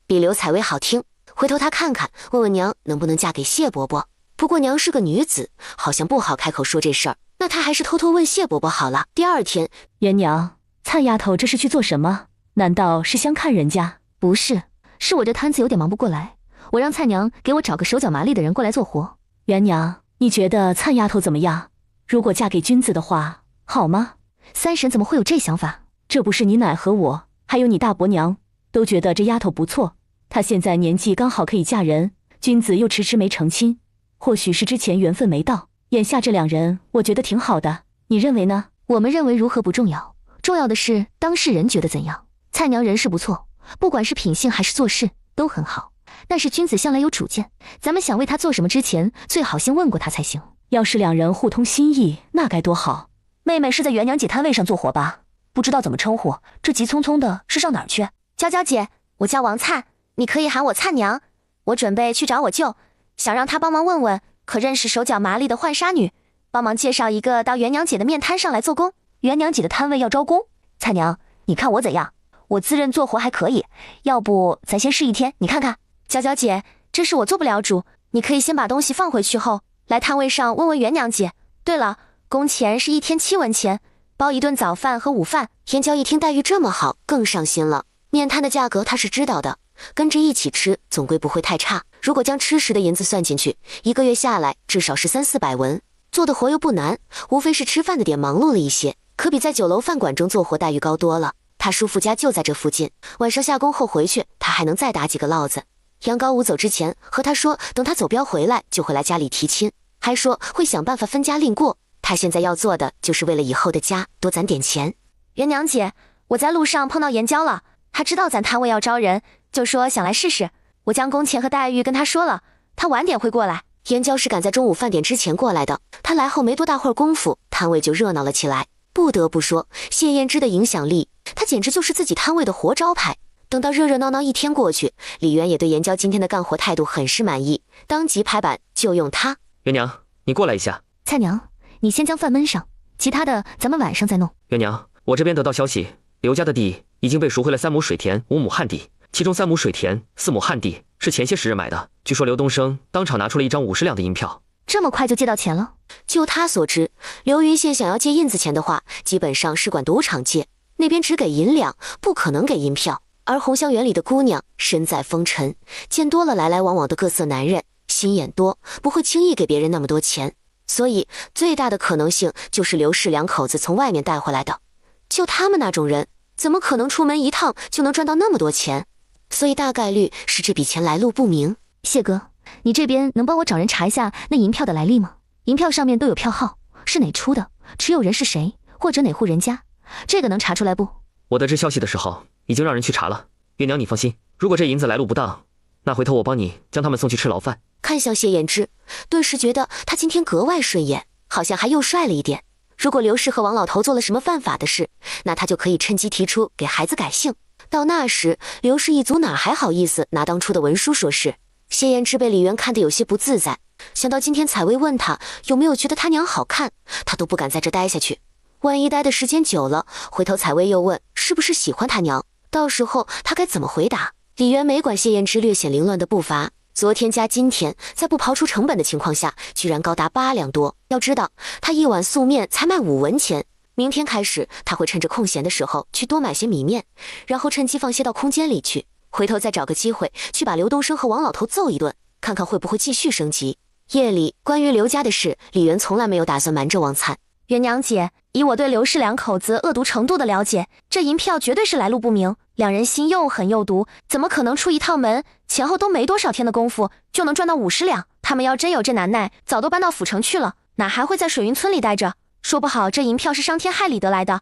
比刘采薇好听。回头他看看，问问娘能不能嫁给谢伯伯。不过娘是个女子，好像不好开口说这事儿，那他还是偷偷问谢伯伯好了。第二天，元娘，灿丫头这是去做什么？难道是相看人家？不是，是我这摊子有点忙不过来，我让灿娘给我找个手脚麻利的人过来做活。元娘，你觉得灿丫头怎么样？如果嫁给君子的话，好吗？三婶怎么会有这想法？这不是你奶和我，还有你大伯娘，都觉得这丫头不错。她现在年纪刚好可以嫁人，君子又迟迟没成亲，或许是之前缘分没到，眼下这两人，我觉得挺好的。你认为呢？我们认为如何不重要，重要的是当事人觉得怎样。蔡娘人是不错，不管是品性还是做事都很好，但是君子向来有主见，咱们想为他做什么之前，最好先问过他才行。要是两人互通心意，那该多好。妹妹是在元娘姐摊位上做活吧？不知道怎么称呼，这急匆匆的是上哪儿去？娇娇姐，我叫王灿，你可以喊我灿娘。我准备去找我舅，想让他帮忙问问，可认识手脚麻利的浣纱女，帮忙介绍一个到元娘姐的面摊上来做工。元娘姐的摊位要招工，灿娘，你看我怎样？我自认做活还可以，要不咱先试一天，你看看。娇娇姐，这事我做不了主，你可以先把东西放回去后，来摊位上问问元娘姐。对了，工钱是1天7文钱，包一顿早饭和午饭。燕娇一听待遇这么好，更上心了。面摊的价格她是知道的，跟着一起吃，总归不会太差。如果将吃食的银子算进去，1个月下来至少是300-400文。做的活又不难，无非是吃饭的点忙碌了一些，可比在酒楼饭馆中做活待遇高多了。他叔父家就在这附近，晚上下工后回去，他还能再打几个烙子。杨高武走之前和他说，等他走镖回来就会来家里提亲，还说会想办法分家另过。他现在要做的就是为了以后的家多攒点钱。元娘姐，我在路上碰到岩娇了，他知道咱摊位要招人，就说想来试试。我将工钱和待遇跟他说了，他晚点会过来。岩娇是赶在中午饭点之前过来的，他来后没多大会儿功夫，摊位就热闹了起来。不得不说，谢燕之的影响力，他简直就是自己摊位的活招牌。等到热热闹闹一天过去，李渊也对岩娇今天的干活态度很是满意，当即拍板就用他。元娘，你过来一下。蔡娘，你先将饭焖上，其他的咱们晚上再弄。元娘，我这边得到消息，刘家的地已经被赎回了3亩水田，5亩旱地，其中3亩水田，4亩旱地是前些时日买的。据说刘东升当场拿出了1张50两的银票。这么快就借到钱了？就他所知，刘云县想要借印子钱的话，基本上是管赌场借，那边只给银两，不可能给银票。而红香园里的姑娘身在风尘，见多了来来往往的各色男人，心眼多，不会轻易给别人那么多钱。所以最大的可能性就是刘氏两口子从外面带回来的。就他们那种人，怎么可能出门一趟就能赚到那么多钱？所以大概率是这笔钱来路不明。谢哥，你这边能帮我找人查一下那银票的来历吗？银票上面都有票号，是哪出的，持有人是谁，或者哪户人家，这个能查出来不？我得知消息的时候，已经让人去查了。月娘你放心，如果这银子来路不当，那回头我帮你将他们送去吃牢饭。看向谢燕之，顿时觉得他今天格外顺眼，好像还又帅了一点。如果刘氏和王老头做了什么犯法的事，那他就可以趁机提出给孩子改姓。到那时，刘氏一族哪还好意思拿当初的文书说事？谢燕之被李渊看得有些不自在，想到今天采薇问他有没有觉得他娘好看，他都不敢在这待下去。万一待的时间久了，回头采薇又问是不是喜欢他娘，到时候他该怎么回答？李渊没管谢燕之略显凌乱的步伐，昨天加今天，在不刨出成本的情况下，居然高达8两多。要知道，他一碗素面才卖5文钱。明天开始，他会趁着空闲的时候去多买些米面，然后趁机放些到空间里去，回头再找个机会去把刘东升和王老头揍一顿，看看会不会继续升级。夜里关于刘家的事，李渊从来没有打算瞒着王灿。元娘姐，以我对刘氏两口子恶毒程度的了解，这银票绝对是来路不明，两人心又狠又毒，怎么可能出一趟门，前后都没多少天的功夫就能赚到50两？他们要真有这难耐，早都搬到府城去了，哪还会在水云村里待着？说不好这银票是伤天害理得来的。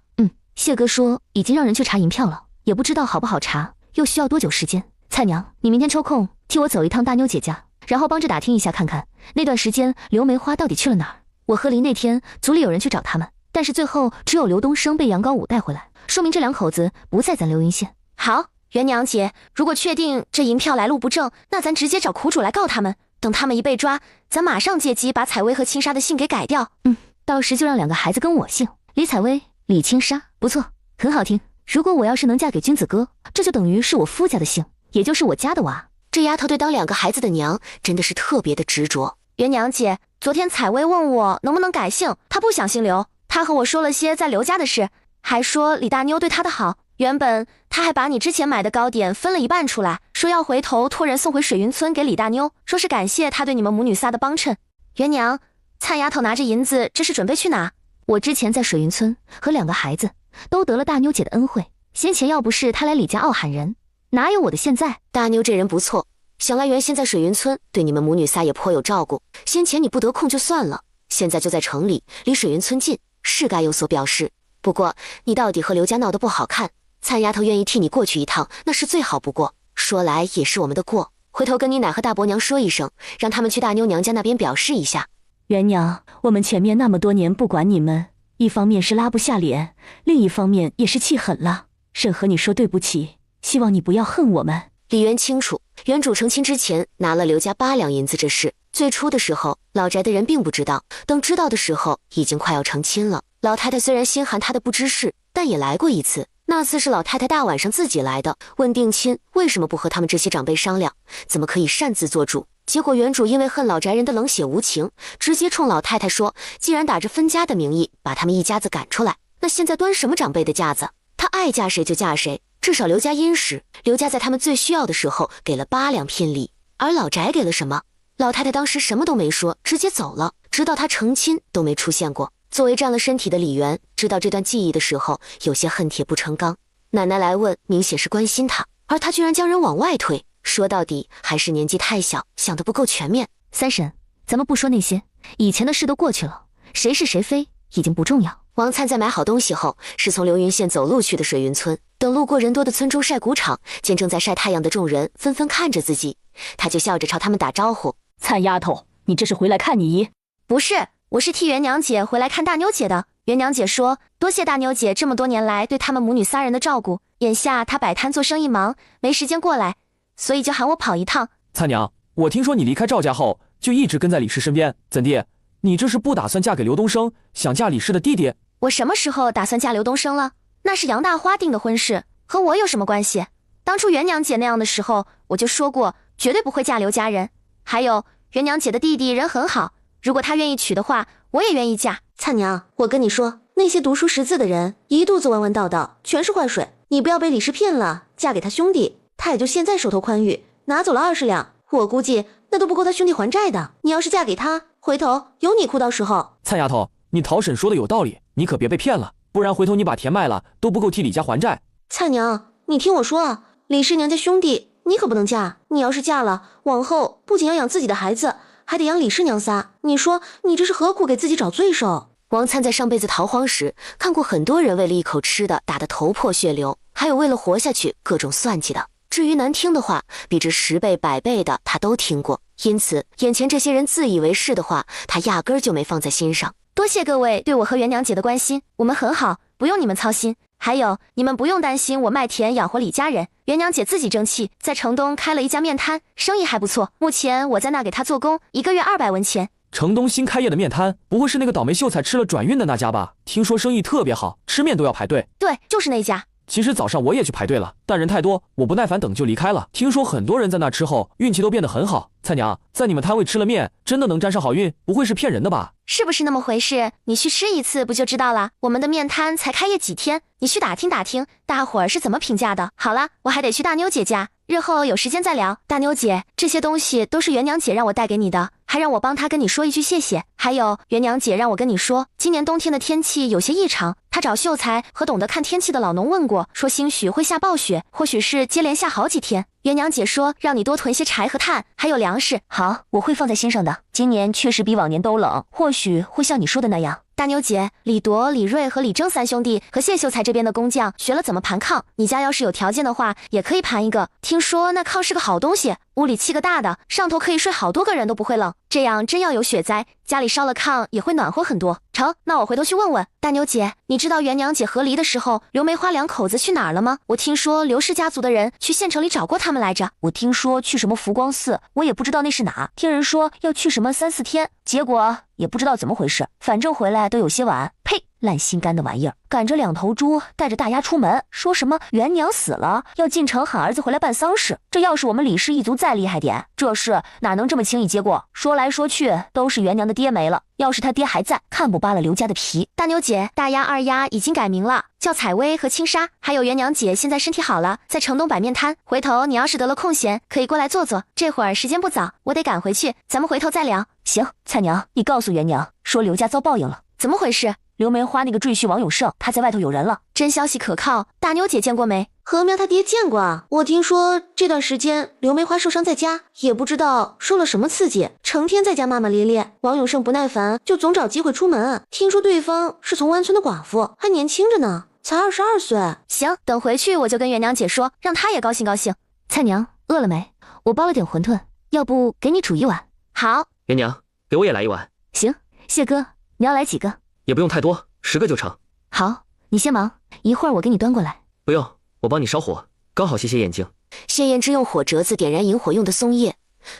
谢哥说已经让人去查银票了，也不知道好不好查，又需要多久时间。菜娘，你明天抽空替我走一趟大妞姐家，然后帮着打听一下看看那段时间刘梅花到底去了哪儿。我和林那天组里有人去找他们，但是最后只有刘东升被杨高武带回来，说明这两口子不在咱流云县。好，元娘姐，如果确定这银票来路不正，那咱直接找苦主来告他们，等他们一被抓，咱马上借机把采薇和青纱的姓给改掉。到时就让两个孩子跟我姓，李采薇、李青纱，不错，很好听。如果我要是能嫁给君子哥，这就等于是我夫家的姓，也就是我家的娃。这丫头对当两个孩子的娘真的是特别的执着。元娘姐，昨天采薇问我能不能改姓，她不想姓刘，她和我说了些在刘家的事，还说李大妞对她的好。原本她还把你之前买的糕点分了一半出来，说要回头托人送回水云村给李大妞，说是感谢她对你们母女仨的帮衬。元娘，灿丫头拿着银子，这是准备去哪？我之前在水云村和两个孩子都得了大妞姐的恩惠，先前要不是她来李家傲喊人，哪有我的现在？大妞这人不错，想来原先在水云村对你们母女仨也颇有照顾。先前你不得空就算了，现在就在城里，离水云村近，是该有所表示。不过你到底和刘家闹得不好看，灿丫头愿意替你过去一趟，那是最好不过。说来也是我们的过，回头跟你奶和大伯娘说一声，让他们去大妞娘家那边表示一下。元娘，我们前面那么多年不管你们，一方面是拉不下脸，另一方面也是气狠了，慎和你说对不起，希望你不要恨我们。李渊清楚，原主成亲之前拿了刘家8两银子这事，最初的时候老宅的人并不知道，等知道的时候已经快要成亲了。老太太虽然心寒他的不知事，但也来过一次，那次是老太太大晚上自己来的，问定亲为什么不和他们这些长辈商量，怎么可以擅自做主。结果原主因为恨老宅人的冷血无情，直接冲老太太说，既然打着分家的名义把他们一家子赶出来，那现在端什么长辈的架子？她爱嫁谁就嫁谁，至少刘家殷实，刘家在他们最需要的时候给了8两聘礼，而老宅给了什么？老太太当时什么都没说，直接走了，直到她成亲都没出现过。作为占了身体的李媛，知道这段记忆的时候，有些恨铁不成钢。奶奶来问，明显是关心她，而她居然将人往外推。说到底还是年纪太小，想得不够全面。三婶，咱们不说那些，以前的事都过去了，谁是谁非已经不重要。王灿在买好东西后，是从流云县走路去的水云村。等路过人多的村中晒谷场，见正在晒太阳的众人纷纷看着自己，他就笑着朝他们打招呼：“灿丫头，你这是回来看你姨？”“不是，我是替元娘姐回来看大妞姐的。元娘姐说，多谢大妞姐这么多年来对他们母女仨人的照顾，眼下她摆摊做生意忙，没时间过来，所以就喊我跑一趟。”“灿娘，我听说你离开赵家后就一直跟在李氏身边，怎地？你这是不打算嫁给刘东升，想嫁李氏的弟弟？”“我什么时候打算嫁刘东升了？那是杨大花定的婚事，和我有什么关系？当初元娘姐那样的时候，我就说过绝对不会嫁刘家人。还有元娘姐的弟弟人很好，如果他愿意娶的话，我也愿意嫁。”“灿娘，我跟你说，那些读书识字的人一肚子弯弯道道，全是坏水，你不要被李氏骗了，嫁给他兄弟，他也就现在手头宽裕，拿走了20两，我估计那都不够他兄弟还债的。你要是嫁给他，回头有你哭到时候。”“灿丫头，你陶婶说的有道理，你可别被骗了，不然回头你把田卖了都不够替李家还债。”“灿娘，你听我说啊，李氏娘家兄弟你可不能嫁，你要是嫁了，往后不仅要养自己的孩子，还得养李氏娘仨，你说你这是何苦给自己找罪受？”王灿在上辈子逃荒时看过很多人为了一口吃的打得头破血流，还有为了活下去各种算计的，至于难听的话比这10倍100倍的他都听过，因此眼前这些人自以为是的话他压根儿就没放在心上。多谢各位对我和元娘姐的关心，我们很好，不用你们操心。还有你们不用担心我卖田养活李家人，元娘姐自己争气，在城东开了一家面摊，生意还不错，目前我在那给她做工，1个月200文钱。城东新开业的面摊，不会是那个倒霉秀才吃了转运的那家吧？听说生意特别好，吃面都要排队。对，就是那家。其实早上我也去排队了，但人太多，我不耐烦等就离开了。听说很多人在那吃后运气都变得很好。蔡娘，在你们摊位吃了面，真的能沾上好运？不会是骗人的吧？是不是那么回事？你去吃一次不就知道了？我们的面摊才开业几天，你去打听打听，大伙儿是怎么评价的。好了，我还得去大妞姐家，日后有时间再聊。大妞姐，这些东西都是元娘姐让我带给你的，还让我帮她跟你说一句谢谢。还有元娘姐让我跟你说，今年冬天的天气有些异常，她找秀才和懂得看天气的老农问过，说兴许会下暴雪，或许是接连下好几天。元娘姐说让你多囤些柴和炭，还有粮食。好，我会放在心上的。今年确实比往年都冷，或许会像你说的那样。大妞姐，李铎、李瑞和李征三兄弟和谢秀才这边的工匠学了怎么盘炕，你家要是有条件的话，也可以盘一个。听说那炕是个好东西，屋里砌个大的，上头可以睡好多个人都不会冷。这样真要有雪灾，家里烧了炕也会暖和很多。成，那我回头去问问。大妞姐，你知道元娘姐和离的时候，刘梅花两口子去哪儿了吗？我听说刘氏家族的人去县城里找过他们来着。我听说去什么福光寺，我也不知道那是哪。听人说要去什么3、4天，结果也不知道怎么回事，反正回来都有些晚。呸！烂心肝的玩意儿，赶着2头猪带着大丫出门，说什么元娘死了，要进城喊儿子回来办丧事。这要是我们李氏一族再厉害点，这事哪能这么轻易接过？说来说去都是元娘的爹没了，要是他爹还在，看不扒了刘家的皮。大妞姐，大丫二丫已经改名了，叫采薇和青纱。还有元娘姐现在身体好了，在城东摆面摊，回头你要是得了空闲，可以过来坐坐。这会儿时间不早，我得赶回去，咱们回头再聊。行，菜娘，你告诉元娘，说刘家遭报应了。怎么回事？刘梅花那个赘婿王永胜，他在外头有人了。真消息可靠，大妞姐见过没？禾苗他爹见过啊。我听说这段时间刘梅花受伤在家，也不知道受了什么刺激，成天在家骂骂咧咧。王永胜不耐烦，就总找机会出门。听说对方是从湾村的寡妇，还年轻着呢，才22岁。行，等回去我就跟元娘姐说，让她也高兴高兴。菜娘，饿了没？我包了点馄饨，要不给你煮一碗？好。元娘，给我也来一碗。行，谢哥，你要来几个？也不用太多，10个就成。好，你先忙，一会儿我给你端过来。不用，我帮你烧火，刚好洗眼睛。谢燕之用火折子点燃引火用的松叶，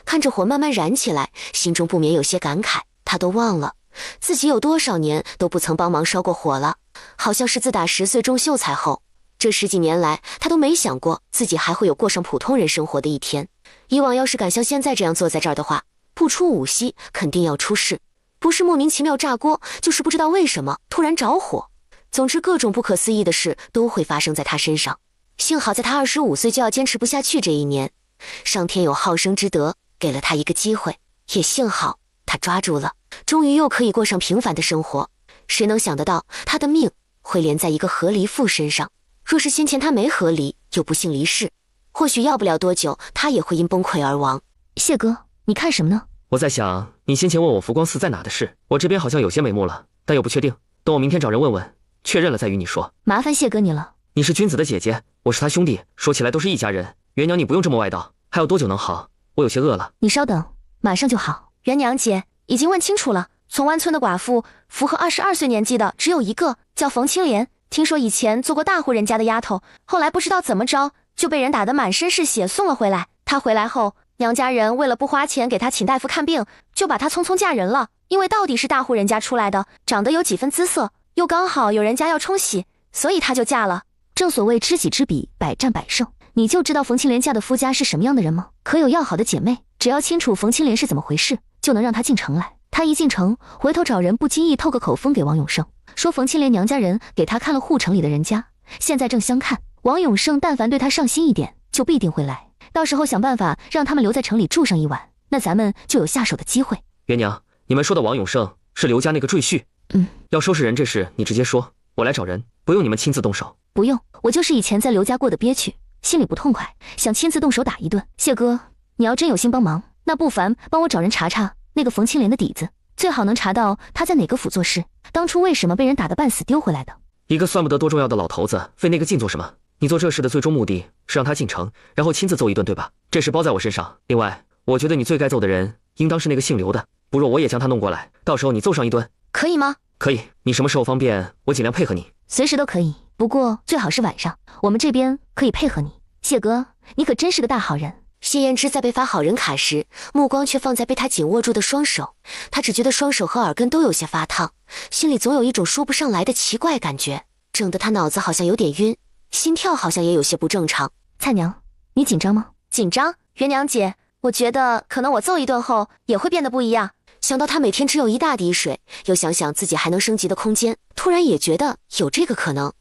看着火慢慢燃起来，心中不免有些感慨。他都忘了自己有多少年都不曾帮忙烧过火了，好像是自打10岁中秀才后，这10几年来他都没想过自己还会有过上普通人生活的一天。以往要是敢像现在这样坐在这儿的话，不出午息肯定要出事，不是莫名其妙炸锅，就是不知道为什么突然着火。总之各种不可思议的事都会发生在他身上。幸好在他25岁就要坚持不下去这一年，上天有好生之德，给了他一个机会，也幸好他抓住了，终于又可以过上平凡的生活。谁能想得到他的命会连在一个和离妇身上？若是先前他没和离，又不幸离世，或许要不了多久他也会因崩溃而亡。谢哥，你看什么呢？我在想你先前问我福光寺在哪的事，我这边好像有些眉目了，但又不确定，等我明天找人问问，确认了再与你说。麻烦谢哥你了。你是君子的姐姐，我是他兄弟，说起来都是一家人。元娘你不用这么外道，还有多久能好？我有些饿了。你稍等，马上就好。元娘姐已经问清楚了，从湾村的寡妇符合22岁年纪的只有一个，叫冯青莲。听说以前做过大户人家的丫头，后来不知道怎么着就被人打得满身是血送了回来。她回来后，娘家人为了不花钱给她请大夫看病，就把她匆匆嫁人了。因为到底是大户人家出来的，长得有几分姿色，又刚好有人家要冲喜，所以她就嫁了。正所谓知己知彼，百战百胜。你就知道冯青莲嫁的夫家是什么样的人吗？可有要好的姐妹，只要清楚冯青莲是怎么回事，就能让她进城来。她一进城，回头找人不经意透个口风给王永胜，说冯青莲娘家人给她看了护城里的人家，现在正相看。王永胜但凡对她上心一点，就必定会来。到时候想办法让他们留在城里住上一晚，那咱们就有下手的机会。元娘，你们说的王永胜是刘家那个赘婿？要收拾人这事你直接说，我来找人，不用你们亲自动手。不用，我就是以前在刘家过得憋屈，心里不痛快，想亲自动手打一顿。谢哥，你要真有心帮忙，那不妨帮我找人查查那个冯青莲的底子，最好能查到他在哪个府做事，当初为什么被人打得半死丢回来的。一个算不得多重要的老头子，费那个劲做什么？你做这事的最终目的是让他进城，然后亲自揍一顿，对吧？这事包在我身上。另外，我觉得你最该揍的人应当是那个姓刘的，不若我也将他弄过来，到时候你揍上一顿，可以吗？可以，你什么时候方便，我尽量配合你。随时都可以，不过最好是晚上，我们这边可以配合你。谢哥，你可真是个大好人。谢燕之在被罚好人卡时，目光却放在被他紧握住的双手，他只觉得双手和耳根都有些发烫，心里总有一种说不上来的奇怪感觉，整得他脑子好像有点晕，心跳好像也有些不正常。菜娘，你紧张吗？紧张？元娘姐，我觉得可能我揍一顿后也会变得不一样。想到他每天只有一大滴水，又想想自己还能升级的空间，突然也觉得有这个可能。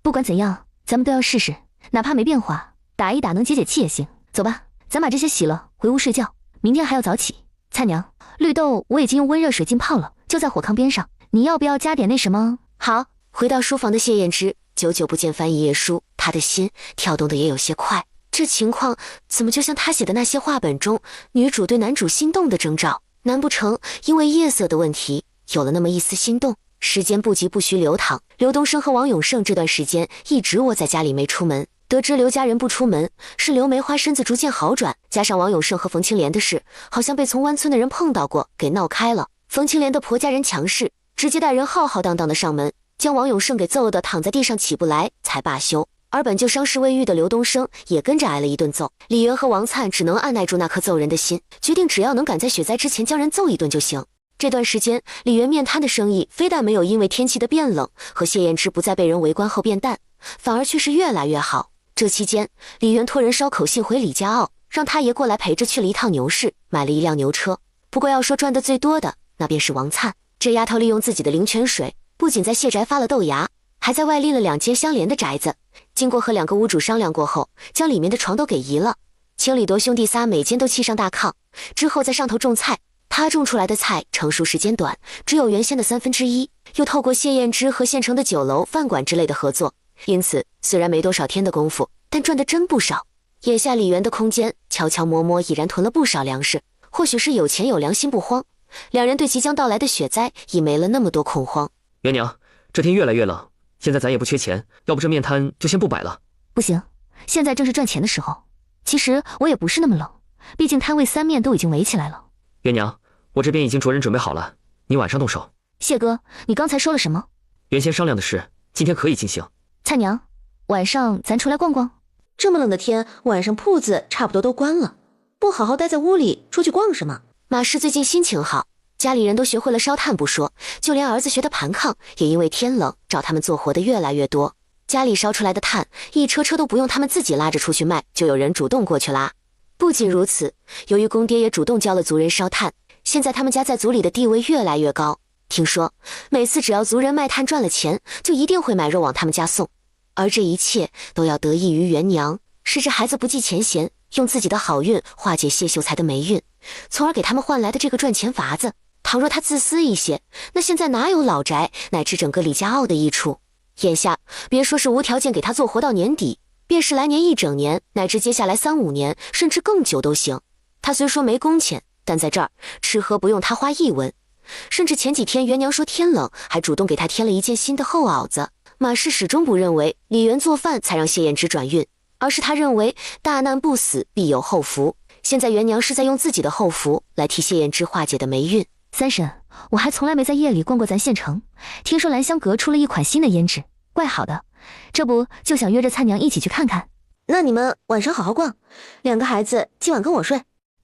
不管怎样，咱们都要试试，哪怕没变化，打一打能解解气也行。走吧，咱把这些洗了，回屋睡觉，明天还要早起。菜娘，绿豆我已经用温热水浸泡了，就在火炕边上。你要不要加点那什么？好。回到书房的谢燕之，久久不见翻一页书，她的心跳动的也有些快。这情况怎么就像他写的那些话本中女主对男主心动的征兆？难不成因为夜色的问题有了那么一丝心动？时间不急不徐流淌，刘东升和王永胜这段时间一直窝在家里没出门。得知刘家人不出门，是刘梅花身子逐渐好转，加上王永胜和冯青莲的事，好像被从湾村的人碰到过，给闹开了。冯青莲的婆家人强势，直接带人浩浩荡荡的上门，将王永胜给揍得躺在地上起不来，才罢休。而本就伤势未愈的刘东升也跟着挨了一顿揍。李元和王灿只能按耐住那颗揍人的心，决定只要能赶在雪灾之前将人揍一顿就行。这段时间，李元面瘫的生意非但没有因为天气的变冷和谢燕之不再被人围观后变淡，反而却是越来越好。这期间，李元托人捎口信回李家傲，让他爷过来陪着去了一趟牛市，买了一辆牛车。不过要说赚得最多的，那便是王灿。这丫头利用自己的灵泉水，不仅在谢宅发了豆芽，还在外立了2间相连的宅子。经过和2个屋主商量过后，将里面的床都给移了，请李铎兄弟仨每间都砌上大炕，之后在上头种菜。他种出来的菜成熟时间短，只有原先的1/3，又透过谢燕之和县城的酒楼、饭馆之类的合作，因此虽然没多少天的功夫，但赚得真不少。眼下李元的空间悄悄摸摸已然囤了不少粮食，或许是有钱有良心不慌，两人对即将到来的雪灾已没了那么多恐慌。元娘，这天越来越冷，现在咱也不缺钱，要不这面摊就先不摆了。不行，现在正是赚钱的时候。其实我也不是那么冷，毕竟摊位3面都已经围起来了。元娘，我这边已经着人准备好了，你晚上动手。谢哥，你刚才说了什么？原先商量的事，今天可以进行。蔡娘，晚上咱出来逛逛。这么冷的天，晚上铺子差不多都关了，不好好待在屋里，出去逛什么？马氏最近心情好，家里人都学会了烧炭不说，就连儿子学的盘炕也因为天冷找他们做活的越来越多。家里烧出来的炭一车车都不用他们自己拉着出去卖，就有人主动过去拉。不仅如此，由于公爹也主动教了族人烧炭，现在他们家在族里的地位越来越高。听说每次只要族人卖炭赚了钱，就一定会买肉往他们家送，而这一切都要得益于元娘，是这孩子不计前嫌，用自己的好运化解谢秀才的霉运，从而给他们换来的这个赚钱法子。倘若他自私一些，那现在哪有老宅乃至整个李家傲的益处？眼下别说是无条件给他做活到年底，便是来年1整年，乃至接下来3、5年，甚至更久都行。他虽说没工钱，但在这儿吃喝不用他花1文。甚至前几天元娘说天冷，还主动给他添了一件新的厚袄子。马氏始终不认为李元做饭才让谢燕之转运，而是他认为大难不死必有后福。现在元娘是在用自己的后福来替谢燕之化解的霉运。三婶，我还从来没在夜里逛过咱县城，听说兰香阁出了一款新的胭脂，怪好的，这不就想约着蔡娘一起去看看。那你们晚上好好逛，2个孩子今晚跟我睡。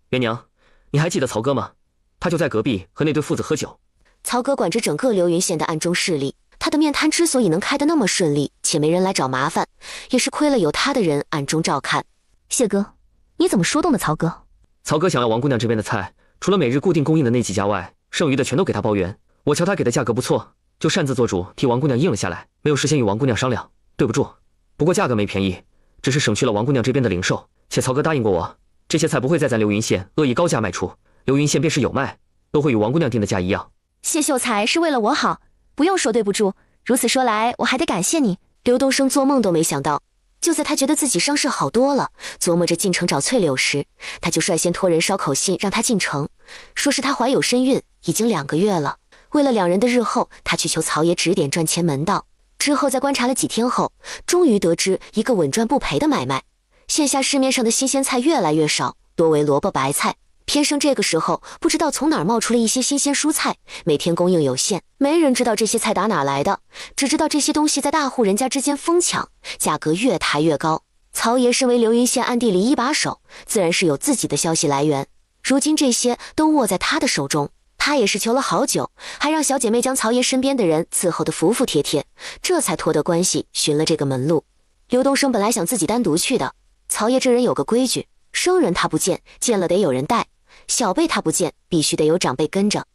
元娘，你还记得曹哥吗？他就在隔壁和那对父子喝酒。曹哥管着整个流云县的暗中势力，他的面摊之所以能开得那么顺利，且没人来找麻烦，也是亏了有他的人暗中照看。谢哥，你怎么说动的曹哥？曹哥想要王姑娘这边的菜，除了每日固定供应的那几家外，剩余的全都给他包圆。我瞧他给的价格不错，就擅自做主替王姑娘应了下来，没有事先与王姑娘商量，对不住。不过价格没便宜，只是省去了王姑娘这边的零售，且曹哥答应过我，这些菜不会再在流云县恶意高价卖出，流云县便是有卖，都会与王姑娘定的价一样。谢秀才是为了我好，不用说对不住，如此说来我还得感谢你。刘东升做梦都没想到，就在他觉得自己伤势好多了，琢磨着进城找翠柳时，他就率先托人捎口信让他进城，说是他怀有身孕已经2个月了，为了2人的日后，他去求曹爷指点赚钱门道。之后在观察了几天后，终于得知一个稳赚不赔的买卖。线下市面上的新鲜菜越来越少，多为萝卜白菜，偏生这个时候不知道从哪儿冒出了一些新鲜蔬菜，每天供应有限，没人知道这些菜打哪来的，只知道这些东西在大户人家之间疯抢，价格越抬越高。曹爷身为流云县暗地里一把手，自然是有自己的消息来源，如今这些都握在他的手中。他也是求了好久，还让小姐妹将曹爷身边的人伺候得服服帖帖，这才托得关系寻了这个门路。刘东升本来想自己单独去的，曹爷这人有个规矩，生人他不见，见了得有人带，小辈他不见，必须得有长辈跟着。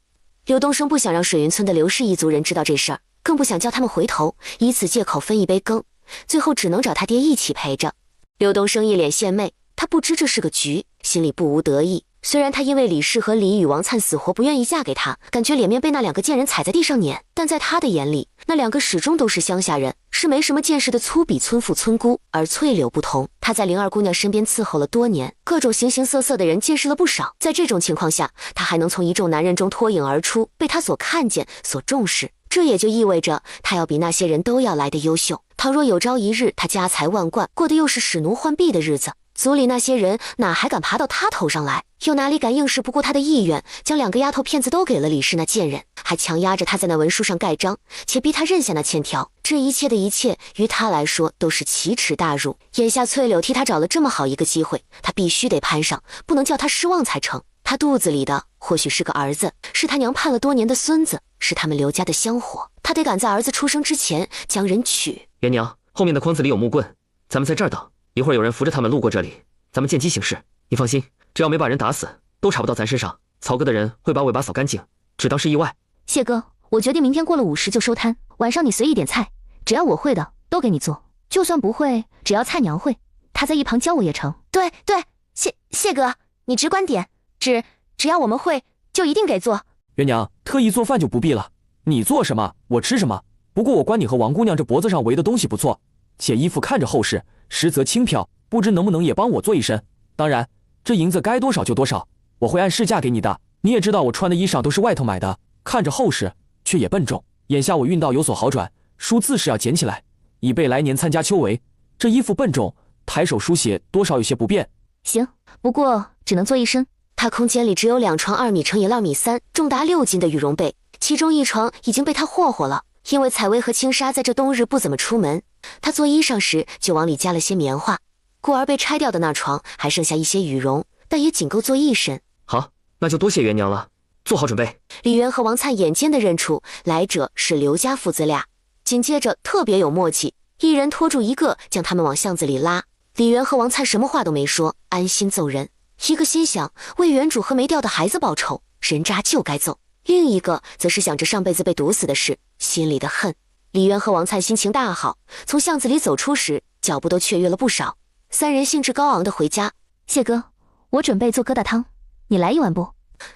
刘东升不想让水云村的刘氏一族人知道这事儿，更不想叫他们回头，以此借口分一杯羹，最后只能找他爹一起陪着。刘东升一脸献媚，他不知这是个局，心里不无得意，虽然她因为李氏和李与王灿死活不愿意嫁给他，感觉脸面被那2个贱人踩在地上碾，但在她的眼里，那2个始终都是乡下人，是没什么见识的粗鄙村妇村姑。而翠柳不同，她在灵儿姑娘身边伺候了多年，各种形形色色的人见识了不少。在这种情况下，她还能从一众男人中脱颖而出，被她所看见、所重视，这也就意味着她要比那些人都要来得优秀。倘若有朝一日她家财万贯，过的又是使奴换婢的日子，族里那些人哪还敢爬到她头上来，又哪里敢硬是不顾她的意愿，将2个丫头片子都给了李氏那贱人，还强压着她在那文书上盖章，且逼她认下那欠条。这一切的一切，于她来说都是奇耻大辱。眼下翠柳替她找了这么好一个机会，她必须得攀上，不能叫她失望才成。她肚子里的或许是个儿子，是她娘盼了多年的孙子，是他们刘家的香火，她得赶在儿子出生之前将人娶。元娘，后面的筐子里有木棍，咱们在这儿等，一会儿有人扶着他们路过这里，咱们见机行事。你放心，只要没把人打死，都查不到咱身上。曹哥的人会把尾巴扫干净，只当是意外。谢哥，我决定明天过了午时就收摊，晚上你随意点菜，只要我会的都给你做，就算不会，只要菜娘会，她在一旁教我也成。对，谢哥，你只管点，只要我们会，就一定给做。元娘，特意做饭就不必了，你做什么我吃什么。不过我观你和王姑娘这脖子上围的东西不错，且衣服看着厚实，实则轻飘，不知能不能也帮我做一身。当然，这银子该多少就多少，我会按市价给你的。你也知道我穿的衣裳都是外头买的，看着厚实，却也笨重。眼下我运道有所好转，书字是要捡起来，以备来年参加秋闱。这衣服笨重，抬手书写多少有些不便。行，不过只能做一身。他空间里只有2床2米乘以2米3，重达6斤的羽绒被，其中1床已经被他霍霍了。因为采薇和青纱在这冬日不怎么出门，他做衣裳时就往里加了些棉花，故而被拆掉的那床还剩下一些羽绒，但也仅够做一身。好，那就多谢元娘了，做好准备。李渊和王灿眼尖的认出来者是刘家父子俩，紧接着特别有默契，一人拖住一个，将他们往巷子里拉。李渊和王灿什么话都没说，安心揍人。一个心想为原主和没掉的孩子报仇，人渣就该揍；另一个则是想着上辈子被毒死的事，心里的恨。李渊和王灿心情大好，从巷子里走出时，脚步都雀跃了不少。3人兴致高昂地回家。谢哥，我准备做疙瘩汤，你来一碗不？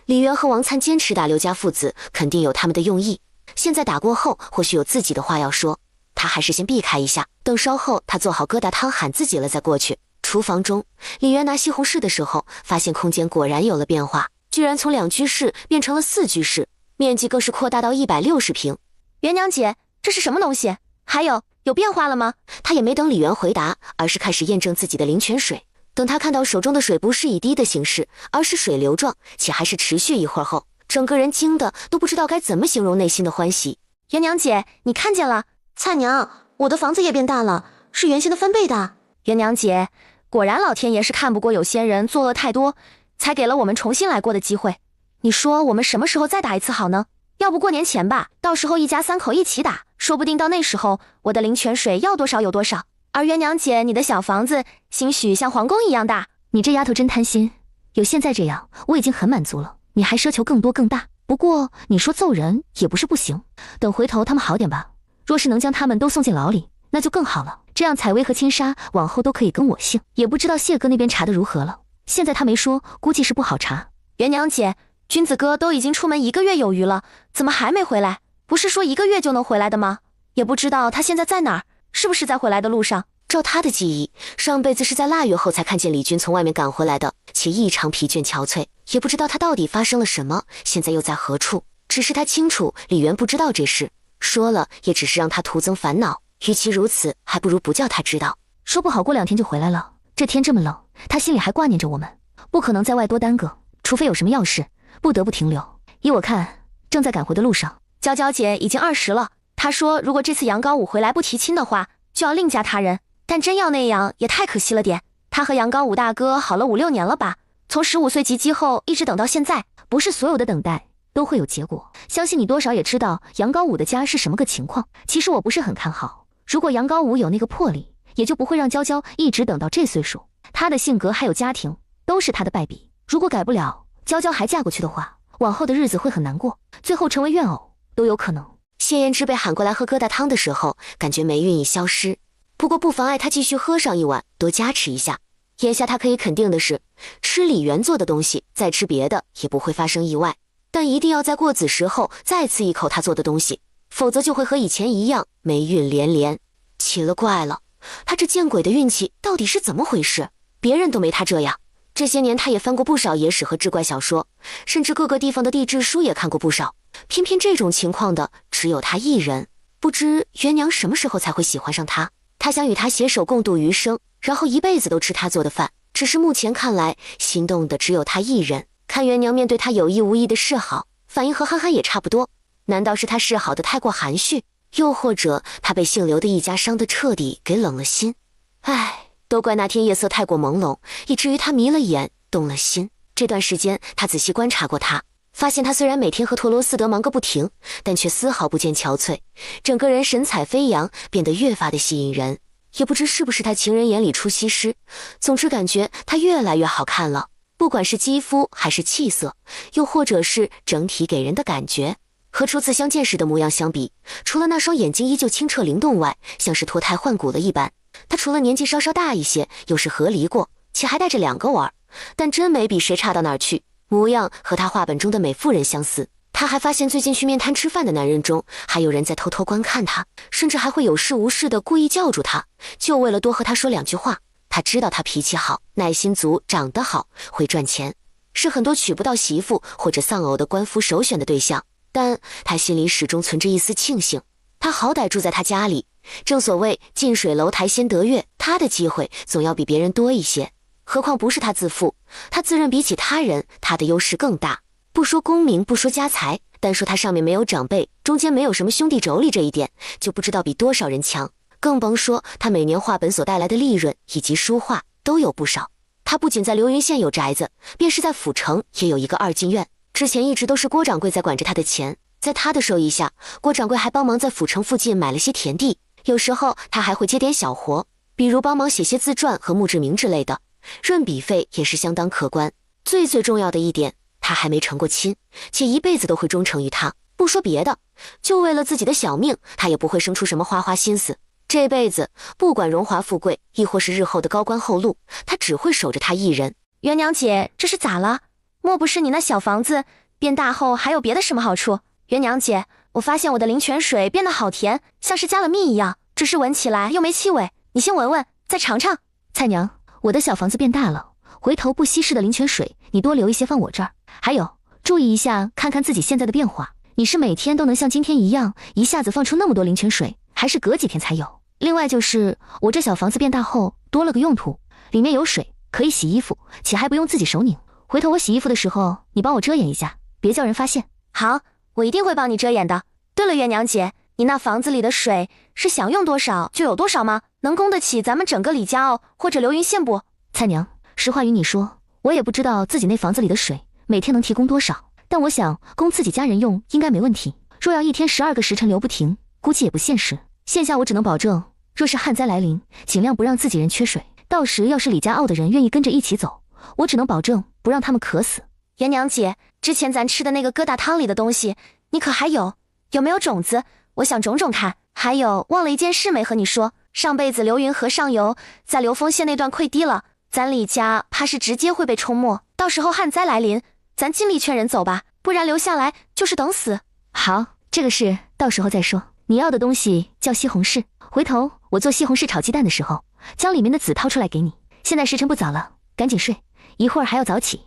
李渊和王灿坚持打刘家父子，肯定有他们的用意。现在打过后，或许有自己的话要说，他还是先避开一下，等稍后他做好疙瘩汤喊自己了再过去。厨房中，李渊拿西红柿的时候，发现空间果然有了变化，居然从2居室变成了4居室，面积更是扩大到160平。元娘姐，这是什么东西？还有变化了吗？他也没等李渊回答，而是开始验证自己的灵泉水。等他看到手中的水不是以滴的形式，而是水流状，且还是持续一会儿后，整个人惊得都不知道该怎么形容内心的欢喜。元娘姐，你看见了？蔡娘，我的房子也变大了，是原先的翻倍大。元娘姐，果然老天爷是看不过有些人作恶太多，才给了我们重新来过的机会。你说我们什么时候再打一次好呢？要不过年前吧，到时候一家3口一起打，说不定到那时候我的灵泉水要多少有多少。而元娘姐，你的小房子兴许像皇宫一样大。你这丫头真贪心，有现在这样我已经很满足了，你还奢求更多更大。不过你说揍人也不是不行，等回头他们好点吧，若是能将他们都送进牢里，那就更好了。这样采薇和青纱往后都可以跟我姓。也不知道谢哥那边查得如何了，现在他没说，估计是不好查。元娘姐，君子哥都已经出门1个月有余了，怎么还没回来？不是说1个月就能回来的吗？也不知道他现在在哪儿，是不是在回来的路上？照他的记忆，上辈子是在腊月后才看见李军从外面赶回来的，且异常疲倦憔悴，也不知道他到底发生了什么，现在又在何处。只是他清楚李渊不知道这事，说了也只是让他徒增烦恼，与其如此，还不如不叫他知道。说不好过2天就回来了，这天这么冷，他心里还挂念着我们，不可能在外多耽搁，除非有什么要事不得不停留。依我看，正在赶回的路上。娇娇姐已经20了，她说如果这次杨高武回来不提亲的话，就要另嫁他人。但真要那样也太可惜了点，他和杨高武大哥好了5、6年了吧，从15岁及笄后一直等到现在。不是所有的等待都会有结果，相信你多少也知道杨高武的家是什么个情况。其实我不是很看好，如果杨高武有那个魄力，也就不会让娇娇一直等到这岁数。他的性格还有家庭都是他的败笔，如果改不了，娇娇还嫁过去的话，往后的日子会很难过，最后成为怨偶都有可能。谢胭脂被喊过来喝疙瘩汤的时候，感觉霉运已消失，不过不妨碍她继续喝上一碗，多加持一下。眼下他可以肯定的是，吃李媛做的东西，再吃别的也不会发生意外，但一定要在过子时后再吃一口他做的东西，否则就会和以前一样霉运连连。奇了怪了，他这见鬼的运气到底是怎么回事？别人都没他这样。这些年他也翻过不少野史和志怪小说，甚至各个地方的地质书也看过不少，偏偏这种情况的只有他一人。不知元娘什么时候才会喜欢上他？他想与他携手共度余生，然后一辈子都吃他做的饭。只是目前看来，心动的只有他一人。看元娘面对他有意无意的示好，反应和憨憨也差不多。难道是他示好的太过含蓄，又或者他被姓刘的一家伤得彻底给冷了心？唉，都怪那天夜色太过朦胧，以至于他迷了眼，动了心。这段时间他仔细观察过他，发现他虽然每天和陀螺斯德忙个不停，但却丝毫不见憔悴，整个人神采飞扬，变得越发的吸引人。也不知是不是他情人眼里出西施，总之感觉他越来越好看了，不管是肌肤还是气色，又或者是整体给人的感觉。和初次相见时的模样相比，除了那双眼睛依旧清澈灵动外，像是脱胎换骨了一般。他除了年纪稍稍大一些，又是和离过，且还带着2个娃，但真没比谁差到哪儿去，模样和他画本中的美妇人相似。他还发现最近去面摊吃饭的男人中，还有人在偷偷观看他，甚至还会有事无事的故意叫住他，就为了多和他说2句话。他知道他脾气好，耐心足，长得好，会赚钱，是很多娶不到媳妇或者丧偶的官夫首选的对象。但他心里始终存着一丝庆幸，他好歹住在他家里，正所谓近水楼台先得月，他的机会总要比别人多一些。何况不是他自负，他自认比起他人，他的优势更大。不说功名，不说家财，单说他上面没有长辈，中间没有什么兄弟妯娌这一点，就不知道比多少人强。更甭说他每年画本所带来的利润以及书画都有不少。他不仅在流云县有宅子，便是在府城也有一个2进院。之前一直都是郭掌柜在管着他的钱，在他的授意下，郭掌柜还帮忙在府城附近买了些田地。有时候他还会接点小活，比如帮忙写些自传和墓志铭之类的，润笔费也是相当可观。最重要的一点，他还没成过亲，且一辈子都会忠诚于他。不说别的，就为了自己的小命，他也不会生出什么花花心思。这辈子不管荣华富贵，亦或是日后的高官厚禄，他只会守着他一人。元娘姐，这是咋了？莫不是你那小房子变大后还有别的什么好处？元娘姐，我发现我的灵泉水变得好甜，像是加了蜜一样，只是闻起来又没气味。你先闻闻，再尝尝。菜娘，我的小房子变大了，回头不稀释的灵泉水，你多留一些放我这儿。还有，注意一下，看看自己现在的变化。你是每天都能像今天一样，一下子放出那么多灵泉水，还是隔几天才有？另外就是我这小房子变大后多了个用途，里面有水，可以洗衣服，且还不用自己手拧。回头我洗衣服的时候，你帮我遮掩一下，别叫人发现。好，我一定会帮你遮掩的。对了，元娘姐，你那房子里的水是想用多少就有多少吗？能供得起咱们整个李家哦，或者流云县不？菜娘，实话与你说，我也不知道自己那房子里的水每天能提供多少，但我想供自己家人用应该没问题。若要一天12个时辰流不停，估计也不现实。现下我只能保证，若是旱灾来临，尽量不让自己人缺水。到时要是李家傲的人愿意跟着一起走，我只能保证不让他们渴死。元娘姐，之前咱吃的那个疙瘩汤里的东西，你可还有没有种子？我想种种看。还有，忘了一件事没和你说，上辈子流云河上游在流丰县那段溃堤了，咱李家怕是直接会被冲没。到时候旱灾来临，咱尽力劝人走吧，不然留下来就是等死。好，这个事到时候再说。你要的东西叫西红柿，回头我做西红柿炒鸡蛋的时候，将里面的籽掏出来给你。现在时辰不早了，赶紧睡，一会儿还要早起。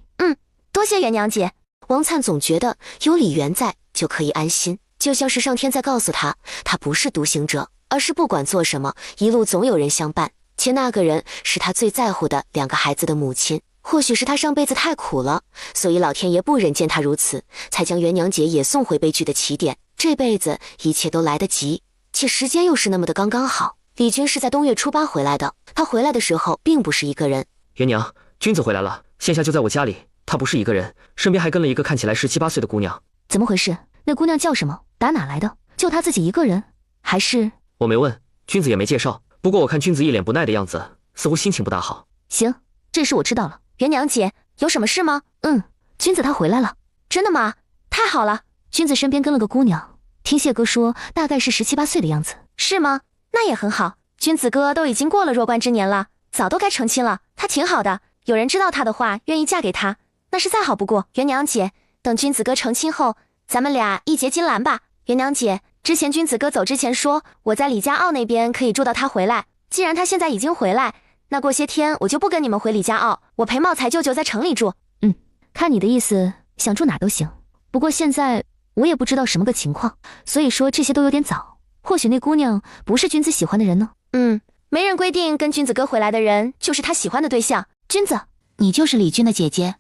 多谢元娘姐。王灿总觉得有李媛在就可以安心，就像是上天在告诉他，他不是独行者，而是不管做什么，一路总有人相伴，且那个人是他最在乎的2个孩子的母亲。或许是他上辈子太苦了，所以老天爷不忍见他如此，才将元娘姐也送回悲剧的起点。这辈子一切都来得及，且时间又是那么的刚刚好。李军是在冬月初8回来的，他回来的时候并不是一个人。元娘，君子回来了，现下就在我家里。他不是一个人，身边还跟了一个看起来17、18岁的姑娘。怎么回事？那姑娘叫什么？打哪来的？就他自己一个人？还是……我没问，君子也没介绍。不过我看君子一脸不耐的样子，似乎心情不大好。行，这事我知道了。元娘姐，有什么事吗？君子他回来了。真的吗？太好了。君子身边跟了个姑娘，听谢哥说大概是17、18岁的样子。是吗？那也很好。君子哥都已经过了弱冠之年了，早都该成亲了，他挺好的，有人知道他的话，愿意嫁给他，那是再好不过。元娘姐，等君子哥成亲后，咱们俩一结金兰吧。元娘姐，之前君子哥走之前说，我在李家坳那边可以住到他回来，既然他现在已经回来，那过些天我就不跟你们回李家坳，我陪茂才舅舅在城里住。看你的意思，想住哪都行。不过现在我也不知道什么个情况，所以说这些都有点早。或许那姑娘不是君子喜欢的人呢。没人规定跟君子哥回来的人就是他喜欢的对象。君子，你就是李军的姐姐。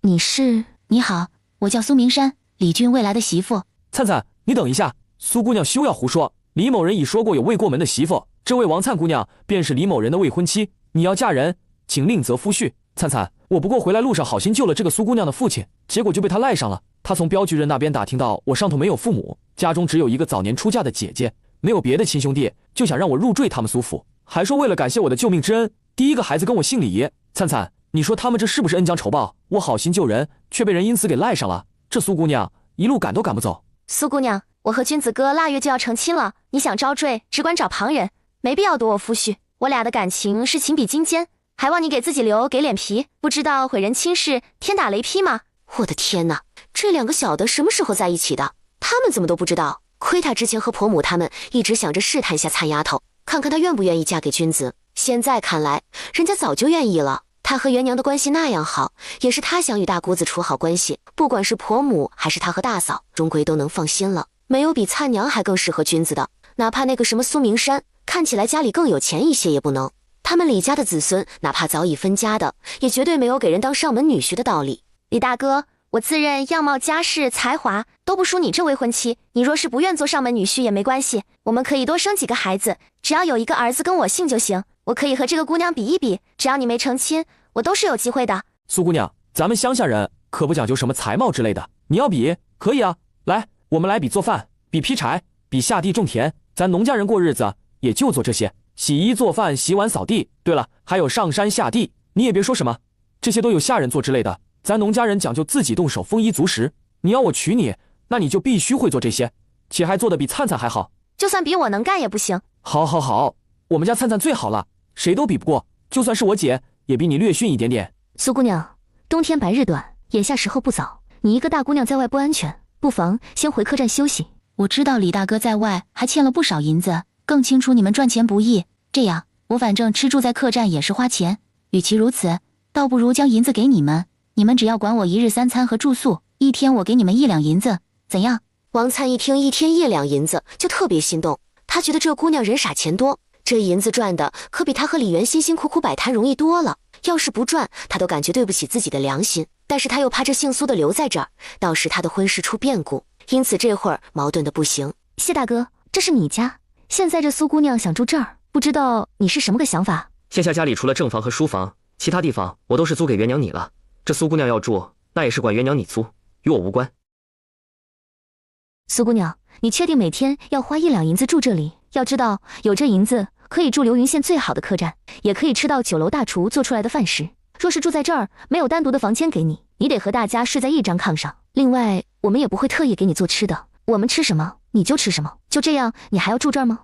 你是？你好，我叫苏明山，李军未来的媳妇。灿灿，你等一下，苏姑娘休要胡说。李某人已说过有未过门的媳妇，这位王灿姑娘便是李某人的未婚妻。你要嫁人，请另择夫婿。灿灿，我不过回来路上好心救了这个苏姑娘的父亲，结果就被他赖上了。他从镖局人那边打听到我上头没有父母，家中只有一个早年出嫁的姐姐，没有别的亲兄弟，就想让我入赘他们苏府，还说为了感谢我的救命之恩，第一个孩子跟我姓李。灿灿，你说他们这是不是恩将仇报？我好心救人，却被人因此给赖上了。这苏姑娘一路赶都赶不走。苏姑娘，我和君子哥腊月就要成亲了，你想招赘，只管找旁人，没必要夺我夫婿。我俩的感情是情比金坚，还望你给自己留给脸皮，不知道毁人亲事，天打雷劈吗？我的天哪，这两个小的什么时候在一起的？他们怎么都不知道？亏他之前和婆母他们一直想着试探一下灿丫头，看看她愿不愿意嫁给君子。现在看来，人家早就愿意了。他和元娘的关系那样好，也是他想与大姑子处好关系。不管是婆母还是他和大嫂，终归都能放心了。没有比灿娘还更适合君子的，哪怕那个什么苏明山，看起来家里更有钱一些也不能。他们李家的子孙，哪怕早已分家的，也绝对没有给人当上门女婿的道理。李大哥，我自认样貌、家世、才华都不输你这未婚妻，你若是不愿做上门女婿也没关系，我们可以多生几个孩子，只要有一个儿子跟我姓就行。我可以和这个姑娘比一比，只要你没成亲，我都是有机会的。苏姑娘，咱们乡下人可不讲究什么才貌之类的，你要比可以啊，来，我们来比做饭，比劈柴，比下地种田。咱农家人过日子也就做这些，洗衣做饭、洗碗扫地。对了，还有上山下地，你也别说什么，这些都有下人做之类的。咱农家人讲究自己动手，丰衣足食。你要我娶你，那你就必须会做这些，且还做得比灿灿还好。就算比我能干也不行。好，我们家灿灿最好了，谁都比不过，就算是我姐也比你略逊一点点。苏姑娘，冬天白日短，眼下时候不早，你一个大姑娘在外不安全，不妨先回客栈休息。我知道李大哥在外还欠了不少银子，更清楚你们赚钱不易，这样我反正吃住在客栈也是花钱，与其如此，倒不如将银子给你们，你们只要管我1日3餐和住宿，一天我给你们1两银子，怎样？王灿一听1天1两银子，就特别心动。他觉得这姑娘人傻钱多，这银子赚的可比他和李元辛辛苦苦摆摊容易多了。要是不赚，他都感觉对不起自己的良心。但是他又怕这姓苏的留在这儿，到时他的婚事出变故，因此这会儿矛盾的不行。谢大哥，这是你家，现在这苏姑娘想住这儿，不知道你是什么个想法？现下家里除了正房和书房，其他地方我都是租给元娘你了。这苏姑娘要住，那也是管元娘你租，与我无关。苏姑娘，你确定每天要花1两银子住这里？要知道，有这银子可以住流云县最好的客栈，也可以吃到酒楼大厨做出来的饭食。若是住在这儿，没有单独的房间给你，你得和大家睡在一张炕上。另外，我们也不会特意给你做吃的，我们吃什么你就吃什么。就这样，你还要住这儿吗？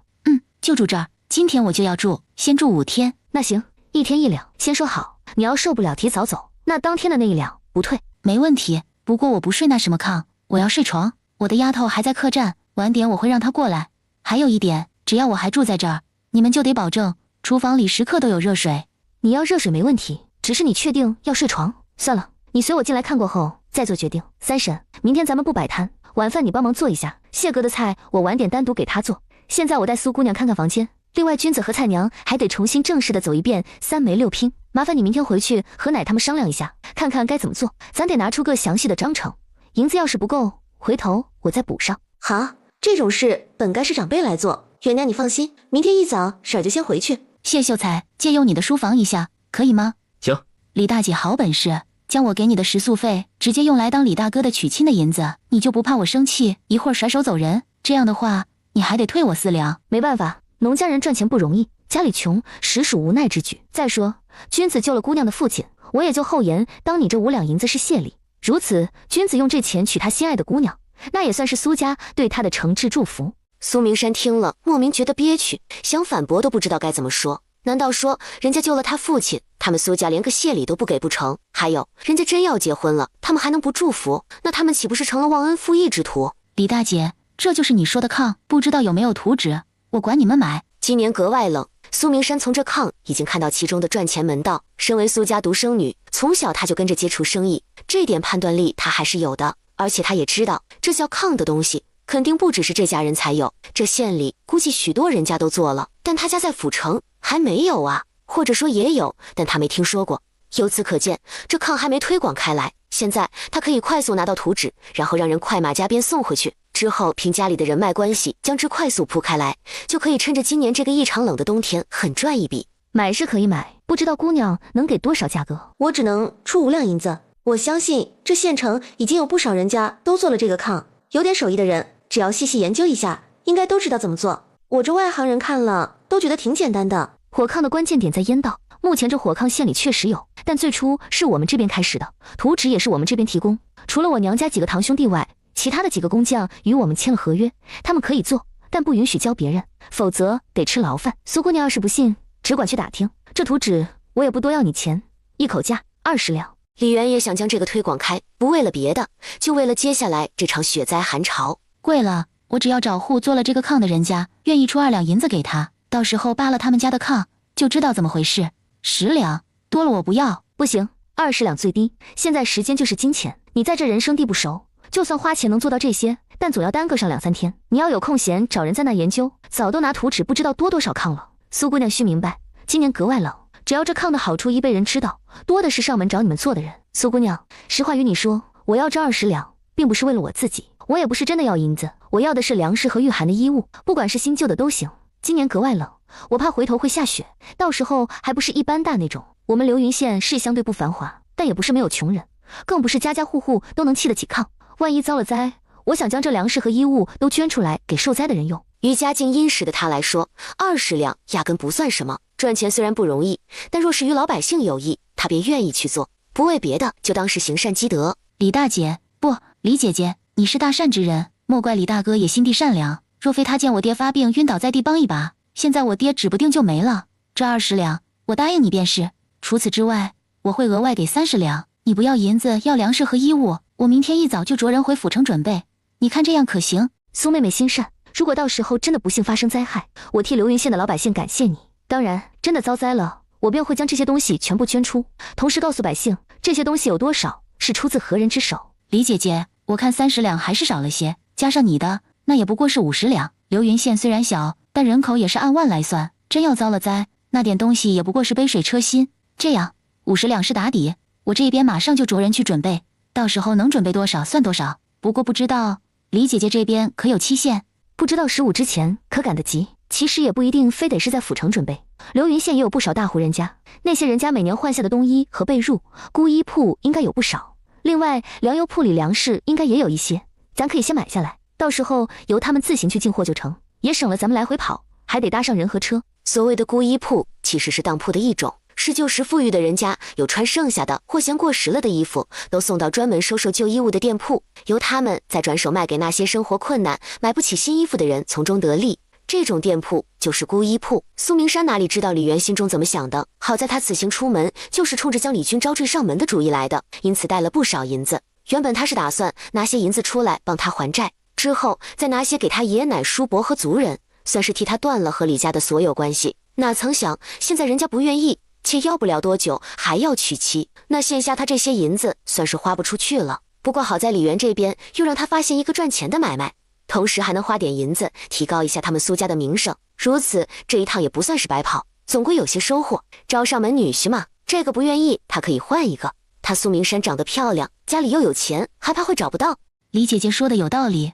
就住这儿，今天我就要住，先住5天。那行，1天1两，先说好，你要受不了提早走，那当天的那1两不退。没问题，不过我不睡那什么炕，我要睡床。我的丫头还在客栈，晚点我会让她过来。还有一点，只要我还住在这儿，你们就得保证厨房里时刻都有热水。你要热水没问题，只是你确定要睡床？算了，你随我进来看过后再做决定。三婶，明天咱们不摆摊，晚饭你帮忙做一下，谢哥的菜我晚点单独给他做。现在我带苏姑娘看看房间，另外君子和菜娘还得重新正式的走一遍3媒6拼，麻烦你明天回去和奶他们商量一下，看看该怎么做，咱得拿出个详细的章程。银子要是不够，回头我再补上。好，这种事本该是长辈来做，元娘你放心，明天一早婶儿就先回去。谢秀才，借用你的书房一下，可以吗？行。李大姐好本事，将我给你的食宿费直接用来当李大哥的娶亲的银子，你就不怕我生气，一会儿甩手走人？这样的话，你还得退我4两。没办法，农家人赚钱不容易，家里穷实属无奈之举。再说，君子救了姑娘的父亲，我也就厚颜当你这5两银子是谢礼。如此，君子用这钱娶他心爱的姑娘，那也算是苏家对他的诚挚祝福。苏明山听了，莫名觉得憋屈，想反驳都不知道该怎么说。难道说人家救了他父亲，他们苏家连个谢礼都不给不成？还有，人家真要结婚了，他们还能不祝福？那他们岂不是成了忘恩负义之徒？李大姐，这就是你说的炕，不知道有没有图纸？我管你们买。今年格外冷，苏明山从这炕已经看到其中的赚钱门道。身为苏家独生女，从小他就跟着接触生意，这点判断力他还是有的。而且他也知道，这叫炕的东西肯定不只是这家人才有，这县里估计许多人家都做了，但他家在府城还没有啊，或者说也有，但他没听说过。由此可见，这炕还没推广开来。现在他可以快速拿到图纸，然后让人快马加鞭送回去，之后凭家里的人脉关系将之快速铺开来，就可以趁着今年这个异常冷的冬天狠赚一笔。买是可以买，不知道姑娘能给多少价格？我只能出5两银子。我相信这县城已经有不少人家都做了这个炕，有点手艺的人，只要细细研究一下，应该都知道怎么做。我这外行人看了都觉得挺简单的。火炕的关键点在烟道，目前这火炕县里确实有，但最初是我们这边开始的，图纸也是我们这边提供。除了我娘家几个堂兄弟外，其他的几个工匠与我们签了合约，他们可以做，但不允许教别人，否则得吃牢饭。苏姑娘要是不信，只管去打听。这图纸我也不多要你钱，一口价20两。李元也想将这个推广开，不为了别的，就为了接下来这场雪灾寒潮。贵了，我只要找户做了这个炕的人家，愿意出2两银子给他，到时候扒了他们家的炕，就知道怎么回事。10两，多了我不要。不行，20两最低。现在时间就是金钱，你在这人生地不熟，就算花钱能做到这些，但总要耽搁上2、3天。你要有空闲找人在那研究，早都拿图纸不知道多少炕了。苏姑娘需明白，今年格外冷，只要这炕的好处一被人知道，多的是上门找你们做的人。苏姑娘，实话与你说，我要这20两，并不是为了我自己，我也不是真的要银子，我要的是粮食和御寒的衣物，不管是新旧的都行。今年格外冷，我怕回头会下雪，到时候还不是一般大那种。我们流云县是相对不繁华，但也不是没有穷人，更不是家家户户都能砌得起炕。万一遭了灾，我想将这粮食和衣物都捐出来给受灾的人用。于家境殷实的他来说，20两压根不算什么。赚钱虽然不容易，但若是与老百姓有益，他便愿意去做，不为别的，就当是行善积德。李大姐，不，李姐姐，你是大善之人，莫怪李大哥也心地善良。若非他见我爹发病晕倒在地帮一把，现在我爹指不定就没了。这20两，我答应你便是。除此之外，我会额外给30两。你不要银子，要粮食和衣物，我明天一早就着人回府城准备。你看这样可行？苏妹妹心善，如果到时候真的不幸发生灾害，我替流云县的老百姓感谢你。当然，真的遭灾了，我便会将这些东西全部捐出，同时告诉百姓这些东西有多少是出自何人之手。李姐姐，我看30两还是少了些，加上你的，那也不过是50两。流云县虽然小，但人口也是按万来算，真要遭了灾，那点东西也不过是杯水车薪。这样50两是打底，我这边马上就着人去准备，到时候能准备多少算多少。不过不知道李姐姐这边可有期限？不知道15之前可赶得及。其实也不一定非得是在府城准备，流云县也有不少大户人家，那些人家每年换下的冬衣和被褥，孤衣铺应该有不少。另外粮油铺里粮食应该也有一些，咱可以先买下来，到时候由他们自行去进货就成，也省了咱们来回跑，还得搭上人和车。所谓的孤衣铺其实是当铺的一种，是旧时富裕的人家有穿剩下的或嫌过时了的衣服，都送到专门收售旧衣物的店铺，由他们再转手卖给那些生活困难买不起新衣服的人，从中得利。这种店铺就是孤衣铺。苏明山哪里知道李元心中怎么想的，好在他此行出门就是冲着将李军招赘上门的主意来的，因此带了不少银子。原本他是打算拿些银子出来帮他还债，之后再拿些给他爷爷奶叔伯和族人，算是替他断了和李家的所有关系。哪曾想现在人家不愿意，且要不了多久还要娶妻，那现下他这些银子算是花不出去了。不过好在李元这边又让他发现一个赚钱的买卖，同时还能花点银子提高一下他们苏家的名声，如此这一趟也不算是白跑，总归有些收获。招上门女婿嘛，这个不愿意他可以换一个。他苏明山长得漂亮，家里又有钱，还怕会找不到？李姐姐说的有道理。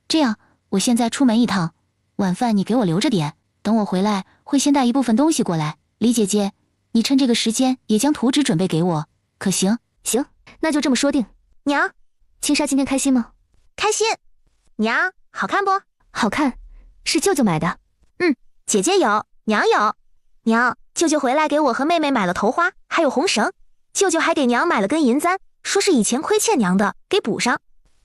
这样我现在出门一趟，晚饭你给我留着点，等我回来会先带一部分东西过来。李姐姐，你趁这个时间也将图纸准备给我，可行？行，那就这么说定。娘，青纱今天开心吗？开心。娘，好看不？好看，是舅舅买的。姐姐有，娘有。娘，舅舅回来给我和妹妹买了头花，还有红绳。舅舅还给娘买了根银簪，说是以前亏欠娘的，给补上。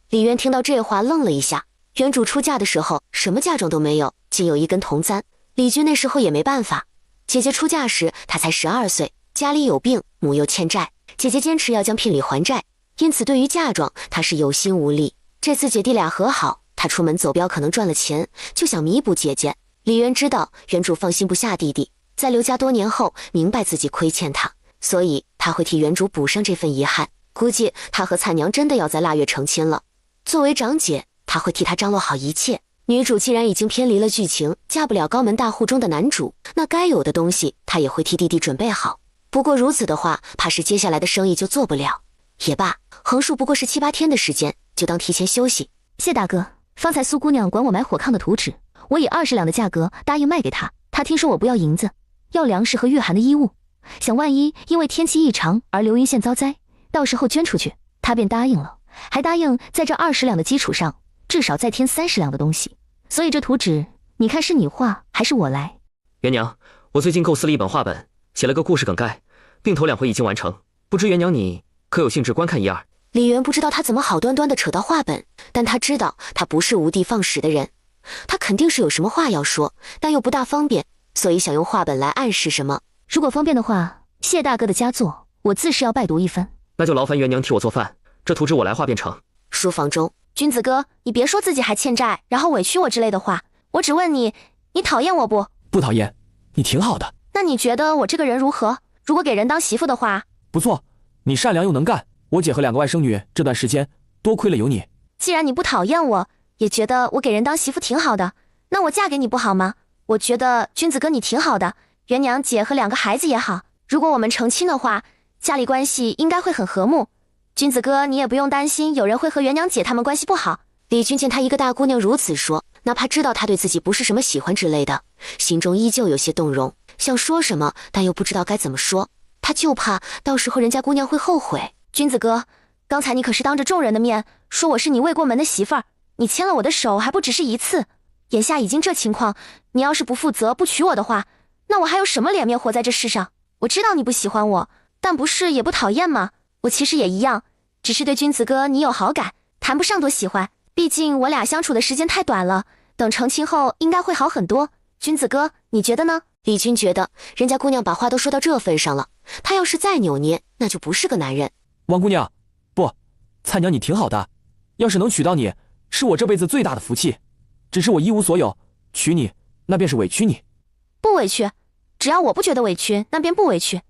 李渊听到这话愣了一下，原主出嫁的时候什么嫁妆都没有，仅有一根铜簪。李军那时候也没办法，姐姐出嫁时她才12岁，家里有病，母又欠债，姐姐坚持要将聘礼还债，因此对于嫁妆她是有心无力。这次姐弟俩和好，她出门走镖可能赚了钱，就想弥补姐姐。李渊知道原主放心不下弟弟，在刘家多年后明白自己亏欠他，所以他会替原主补上这份遗憾。估计他和灿娘真的要在腊月成亲了。作为长姐，他会替他张罗好一切。女主既然已经偏离了剧情，嫁不了高门大户中的男主，那该有的东西他也会替弟弟准备好。不过如此的话，怕是接下来的生意就做不了。也罢，横竖不过是7、8天的时间，就当提前休息。谢大哥，方才苏姑娘管我买火炕的图纸，我以20两的价格答应卖给她。她听说我不要银子，要粮食和御寒的衣物，想万一因为天气异常而流云县遭灾，到时候捐出去，她便答应了，还答应在这20两的基础上，至少再添30两的东西。所以这图纸，你看是你画还是我来？元娘，我最近构思了一本画本，写了个故事梗概，并头2回已经完成，不知元娘你可有兴致观看一二？李渊不知道他怎么好端端的扯到画本，但他知道他不是无的放矢的人，他肯定是有什么话要说，但又不大方便，所以想用画本来暗示什么。如果方便的话，谢大哥的佳作，我自是要拜读一番。那就劳烦元娘替我做饭，这图纸我来画便成。书房中，君子哥，你别说自己还欠债，然后委屈我之类的话。我只问你，你讨厌我不？不讨厌，你挺好的。那你觉得我这个人如何？如果给人当媳妇的话，不错，你善良又能干。我姐和2个外甥女这段时间多亏了有你。既然你不讨厌我，也觉得我给人当媳妇挺好的，那我嫁给你不好吗？我觉得君子哥你挺好的，元娘姐和2个孩子也好。如果我们成亲的话，家里关系应该会很和睦。君子哥你也不用担心有人会和元娘姐他们关系不好。李军见她一个大姑娘如此说，哪怕知道她对自己不是什么喜欢之类的，心中依旧有些动容，想说什么，但又不知道该怎么说。他就怕到时候人家姑娘会后悔。君子哥，刚才你可是当着众人的面说我是你未过门的媳妇儿，你牵了我的手还不只是1次，眼下已经这情况，你要是不负责不娶我的话，那我还有什么脸面活在这世上？我知道你不喜欢我，但不是也不讨厌吗？我其实也一样，只是对君子哥你有好感，谈不上多喜欢，毕竟我俩相处的时间太短了，等成亲后应该会好很多。君子哥你觉得呢？李军觉得人家姑娘把话都说到这份上了，他要是再扭捏，那就不是个男人。王姑娘，不，灿娘你挺好的，要是能娶到你，是我这辈子最大的福气。只是我一无所有，娶你那便是委屈你。不委屈，只要我不觉得委屈，那便不委屈。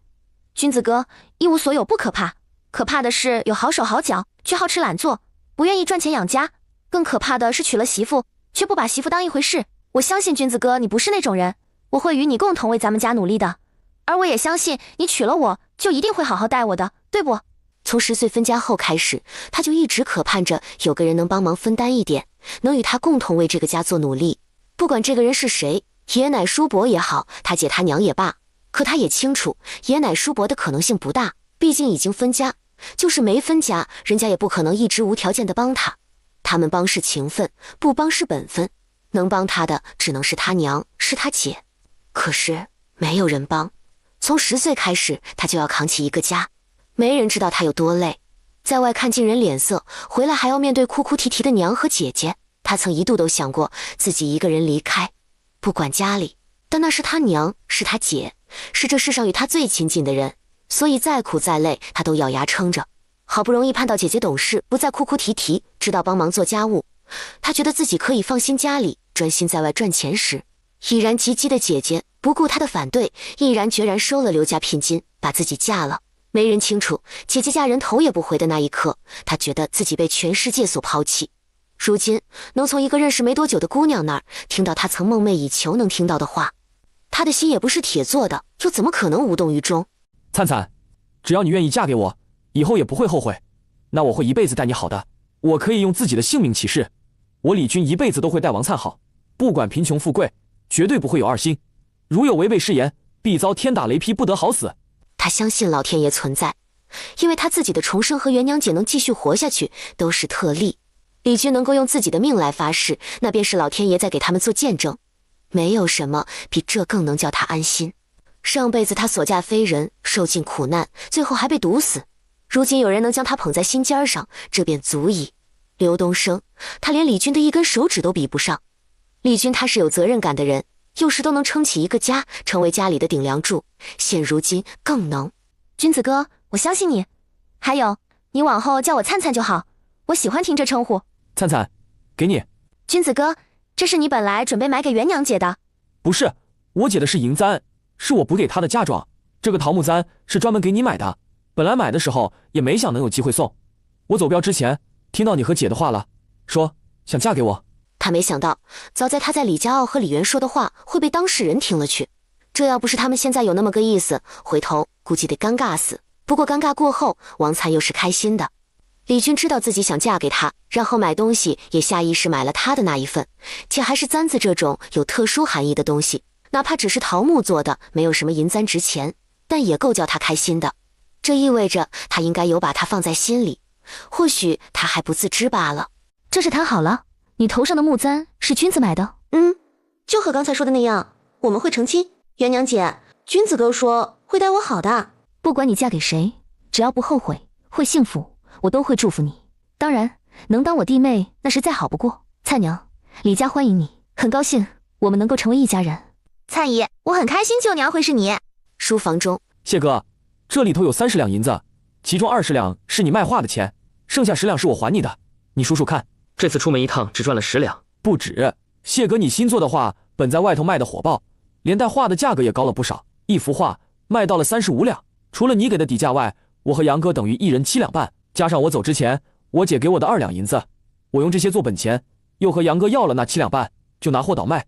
君子哥，一无所有不可怕，可怕的是有好手好脚却好吃懒做，不愿意赚钱养家。更可怕的是娶了媳妇却不把媳妇当一回事。我相信君子哥你不是那种人，我会与你共同为咱们家努力的。而我也相信你娶了我就一定会好好待我的，对不？从10岁分家后开始，他就一直渴盼着有个人能帮忙分担一点，能与他共同为这个家做努力。不管这个人是谁，爷奶叔伯也好，他姐他娘也罢，可他也清楚爷奶叔伯的可能性不大，毕竟已经分家，就是没分家，人家也不可能一直无条件的帮他。他们帮是情分，不帮是本分，能帮他的只能是他娘，是他姐。可是没有人帮，从10岁开始，他就要扛起一个家。没人知道他有多累，在外看尽人脸色，回来还要面对哭哭啼啼的娘和姐姐。他曾一度都想过自己一个人离开，不管家里，但那是他娘，是他姐，是这世上与他最亲近的人，所以再苦再累，他都咬牙撑着。好不容易盼到姐姐懂事，不再哭哭啼啼，知道帮忙做家务，他觉得自己可以放心家里，专心在外赚钱时，毅然积极的姐姐不顾他的反对，毅然决然收了刘家聘金，把自己嫁了。没人清楚姐姐嫁人头也不回的那一刻，她觉得自己被全世界所抛弃。如今能从一个认识没多久的姑娘那儿听到她曾梦寐以求能听到的话，她的心也不是铁做的，又怎么可能无动于衷？灿灿，只要你愿意嫁给我，以后也不会后悔，那我会一辈子待你好的。我可以用自己的性命起誓，我李军一辈子都会待王灿好，不管贫穷富贵，绝对不会有二心。如有违背誓言，必遭天打雷劈，不得好死。他相信老天爷存在，因为他自己的重生和元娘姐能继续活下去都是特例。李军能够用自己的命来发誓，那便是老天爷在给他们做见证。没有什么比这更能叫他安心。上辈子他所嫁非人，受尽苦难，最后还被毒死。如今有人能将他捧在心尖上，这便足矣。刘东升，他连李军的一根手指都比不上。李军他是有责任感的人，幼时都能撑起一个家，成为家里的顶梁柱，现如今更能。君子哥，我相信你。还有，你往后叫我灿灿就好，我喜欢听这称呼。灿灿，给你。君子哥，这是你本来准备买给元娘姐的？不是，我姐的是银簪，是我补给她的嫁妆。这个桃木簪是专门给你买的，本来买的时候也没想能有机会送。我走镖之前听到你和姐的话了，说想嫁给我。他没想到，早在他在李家傲和李元说的话会被当事人听了去。这要不是他们现在有那么个意思，回头估计得尴尬死。不过尴尬过后，王灿又是开心的。李军知道自己想嫁给他，然后买东西也下意识买了他的那一份，且还是簪子这种有特殊含义的东西，哪怕只是桃木做的，没有什么银簪值钱，但也够叫他开心的。这意味着他应该有把他放在心里，或许他还不自知罢了。这事谈好了，你头上的木簪是君子买的？就和刚才说的那样，我们会成亲。元娘姐，君子哥说会待我好的。不管你嫁给谁，只要不后悔，会幸福，我都会祝福你。当然，能当我弟妹那是再好不过。灿娘，李家欢迎你，很高兴我们能够成为一家人。灿姨，我很开心舅娘会是你。书房中，谢哥，这里头有30两银子，其中20两是你卖画的钱，剩下10两是我还你的，你数数看。这次出门一趟只赚了10两，不止。谢哥，你新做的画本在外头卖的火爆，连带画的价格也高了不少，一幅画卖到了35两。除了你给的底价外，我和杨哥等于一人7两半，加上我走之前我姐给我的2两银子，我用这些做本钱，又和杨哥要了那7两半，就拿货倒卖。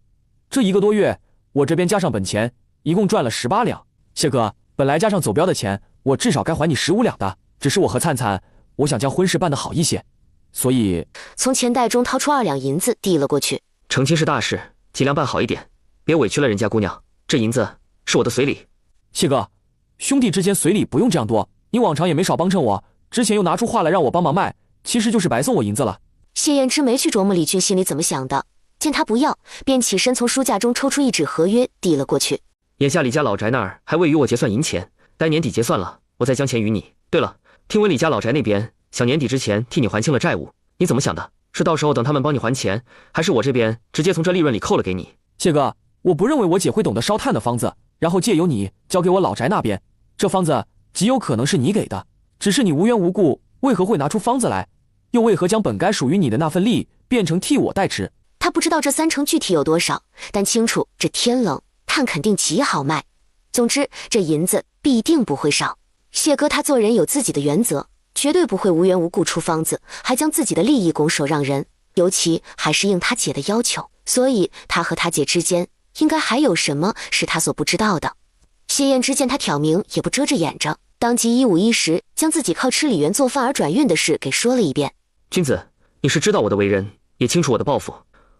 这1个多月，我这边加上本钱，一共赚了18两。谢哥，本来加上走镖的钱，我至少该还你15两的，只是我和灿灿，我想将婚事办得好一些，所以从钱袋中掏出2两银子递了过去。成亲是大事，尽量办好一点，别委屈了人家姑娘。这银子是我的随礼。谢哥，兄弟之间随礼不用这样多，你往常也没少帮衬我，之前又拿出画来让我帮忙卖，其实就是白送我银子了。谢燕之没去琢磨李俊心里怎么想的，见他不要，便起身从书架中抽出一纸合约递了过去。眼下李家老宅那儿还未与我结算银钱，待年底结算了，我再将钱与你。对了，听闻李家老宅那边想年底之前替你还清了债务，你怎么想的？是到时候等他们帮你还钱，还是我这边直接从这利润里扣了给你？谢哥，我不认为我姐会懂得烧炭的方子，然后借由你交给我老宅那边，这方子极有可能是你给的，只是你无缘无故为何会拿出方子来，又为何将本该属于你的那份利变成替我代持？他不知道这3成具体有多少，但清楚这天冷，炭肯定极好卖。总之，这银子必定不会少。谢哥他做人有自己的原则，绝对不会无缘无故出方子，还将自己的利益拱手让人，尤其还是应他姐的要求，所以他和他姐之间应该还有什么是他所不知道的。谢燕之见他挑明，也不遮着掩着，当即一五一十将自己靠吃李元做饭而转运的事给说了一遍。君子，你是知道我的为人，也清楚我的抱负，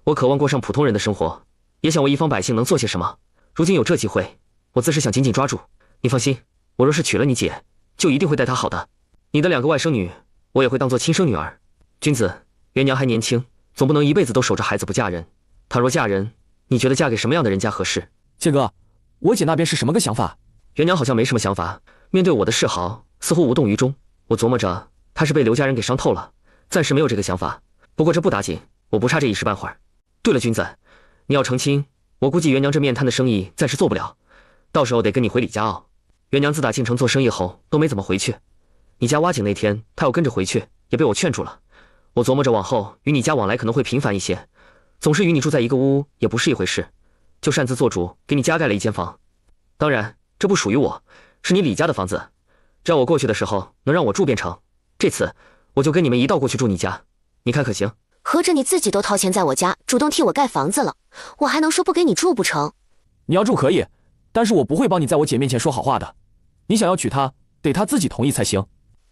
我渴望过上普通人的生活，也想为一方百姓能做些什么。如今有这机会，我自是想紧紧抓住。你放心，我若是娶了你姐，就一定会待她好的。你的2个外甥女，我也会当做亲生女儿。君子，元娘还年轻，总不能一辈子都守着孩子不嫁人。倘若嫁人，你觉得嫁给什么样的人家合适？谢哥，我姐那边是什么个想法？元娘好像没什么想法，面对我的示好，似乎无动于衷。我琢磨着，她是被刘家人给伤透了，暂时没有这个想法。不过这不打紧，我不差这一时半会儿。对了，君子，你要成亲，我估计元娘这面摊的生意暂时做不了，到时候得跟你回李家傲。元娘自打进城做生意后都没怎么回去，你家挖井那天她要跟着回去，也被我劝住了。我琢磨着往后与你家往来可能会频繁一些，总是与你住在一个屋也不是一回事，就擅自做主给你加盖了一间房。当然这不属于我，是你李家的房子，只要我过去的时候能让我住便成。这次我就跟你们一道过去住你家，你看可行？合着你自己都掏钱在我家主动替我盖房子了，我还能说不给你住不成？你要住可以，但是我不会帮你在我姐面前说好话的。你想要娶她，得她自己同意才行。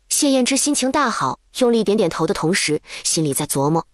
谢燕之心情大好，用力点点头的同时，心里在琢磨，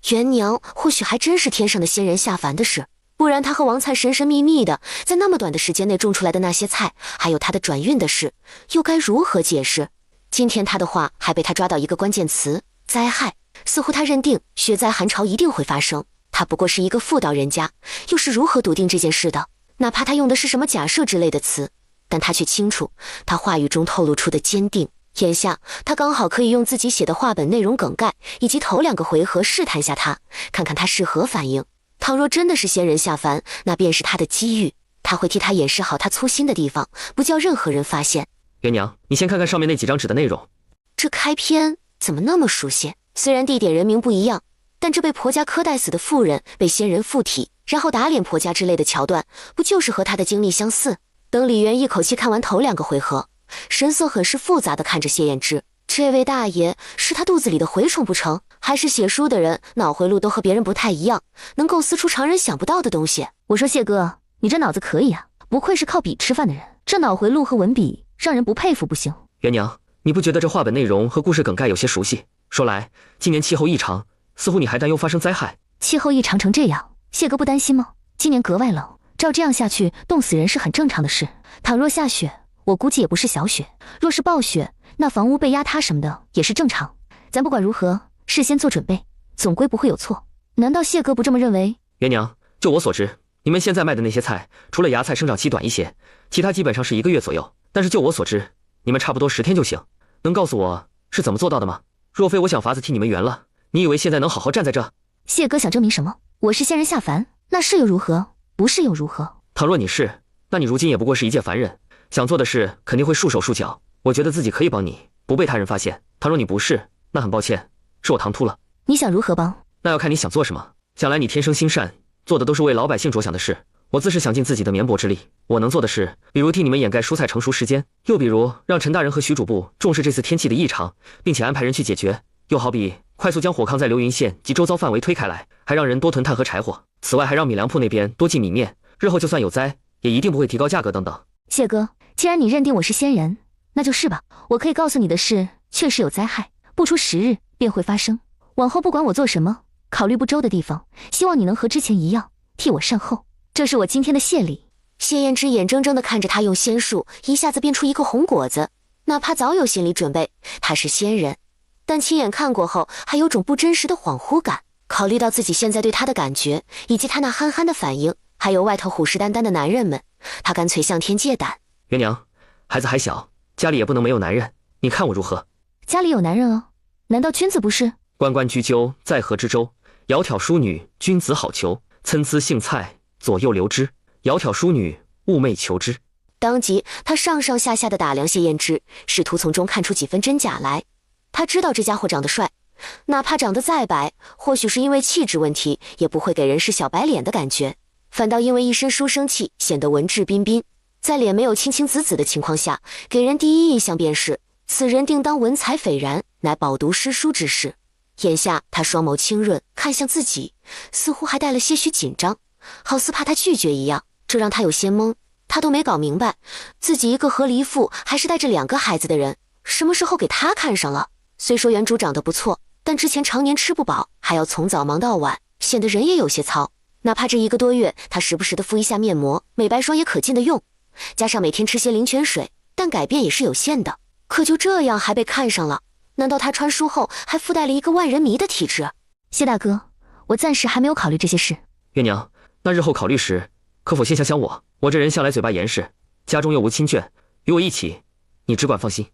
元娘或许还真是天上的仙人下凡的事，不然她和王灿神神秘秘的在那么短的时间内种出来的那些菜，还有她的转运的事，又该如何解释？今天她的话还被他抓到一个关键词：灾害。似乎他认定雪灾寒潮一定会发生，他不过是一个妇道人家，又是如何笃定这件事的？哪怕他用的是什么假设之类的词，但他却清楚，他话语中透露出的坚定。眼下他刚好可以用自己写的话本内容梗概，以及头2个回合试探下他，看看他是何反应。倘若真的是仙人下凡，那便是他的机遇，他会替他掩饰好他粗心的地方，不叫任何人发现。元娘，你先看看上面那几张纸的内容。这开篇怎么那么熟悉？虽然地点人名不一样，但这被婆家苛待死的妇人被仙人附体，然后打脸婆家之类的桥段，不就是和他的经历相似？等李渊一口气看完头2个回合，神色很是复杂地看着谢燕之。这位大爷是他肚子里的蛔虫不成？还是写书的人脑回路都和别人不太一样，能构思出常人想不到的东西？我说谢哥，你这脑子可以啊，不愧是靠笔吃饭的人，这脑回路和文笔让人不佩服不行。元娘，你不觉得这话本内容和故事梗概有些熟悉？说来，今年气候异常，似乎你还担忧发生灾害。气候异常成这样，谢哥不担心吗？今年格外冷，照这样下去，冻死人是很正常的事。倘若下雪，我估计也不是小雪，若是暴雪，那房屋被压塌什么的也是正常。咱不管如何，事先做准备，总归不会有错。难道谢哥不这么认为？元娘，就我所知，你们现在卖的那些菜，除了芽菜生长期短一些，其他基本上是1个月左右。但是就我所知，你们差不多10天就行。能告诉我是怎么做到的吗？若非我想法子替你们圆了，你以为现在能好好站在这？谢哥想证明什么？我是仙人下凡，那是又如何？不是又如何？倘若你是，那你如今也不过是一介凡人，想做的事肯定会束手束脚。我觉得自己可以帮你，不被他人发现。倘若你不是，那很抱歉，是我唐突了。你想如何帮？那要看你想做什么。想来你天生心善，做的都是为老百姓着想的事。我自是想尽自己的绵薄之力，我能做的事，比如替你们掩盖蔬菜成熟时间，又比如让陈大人和徐主簿重视这次天气的异常，并且安排人去解决。又好比快速将火炕在流云县及周遭范围推开来，还让人多囤炭和柴火。此外，还让米粮铺那边多进米面，日后就算有灾，也一定不会提高价格等等。谢哥，既然你认定我是仙人，那就是吧。我可以告诉你的是，确实有灾害，不出10日便会发生。往后不管我做什么，考虑不周的地方，希望你能和之前一样替我善后。这是我今天的谢礼。谢燕之眼睁睁地看着他用仙术一下子变出一个红果子，哪怕早有心理准备，他是仙人，但亲眼看过后还有种不真实的恍惚感。考虑到自己现在对他的感觉，以及他那憨憨的反应，还有外头虎视眈眈的男人们，他干脆向天借胆。元娘，孩子还小，家里也不能没有男人，你看我如何？家里有男人哦，难道君子不是？关关雎鸠，在河之洲。窈窕淑女，君子好逑。参差荇菜，左右流之。窈窕淑女，寤寐求之。当即，他上上下下的打量谢燕之，试图从中看出几分真假来。他知道这家伙长得帅，哪怕长得再白，或许是因为气质问题，也不会给人是小白脸的感觉，反倒因为一身书生气，显得文质彬彬。在脸没有青青紫紫的情况下，给人第一印象便是此人定当文采斐然，乃饱读诗书之士。眼下他双眸清润，看向自己，似乎还带了些许紧张，好似怕他拒绝一样，这让他有些懵。他都没搞明白，自己一个和离妇还是带着2个孩子的人，什么时候给他看上了？虽说原主长得不错，但之前常年吃不饱，还要从早忙到晚，显得人也有些糙。哪怕这1个多月，他时不时的敷一下面膜，美白霜也可劲的用，加上每天吃些灵泉水，但改变也是有限的。可就这样还被看上了？难道他穿书后还附带了一个万人迷的体质？谢大哥，我暂时还没有考虑这些事。月娘，那日后考虑时，可否先想想我？我这人向来嘴巴严实，家中又无亲眷，与我一起，你只管放心。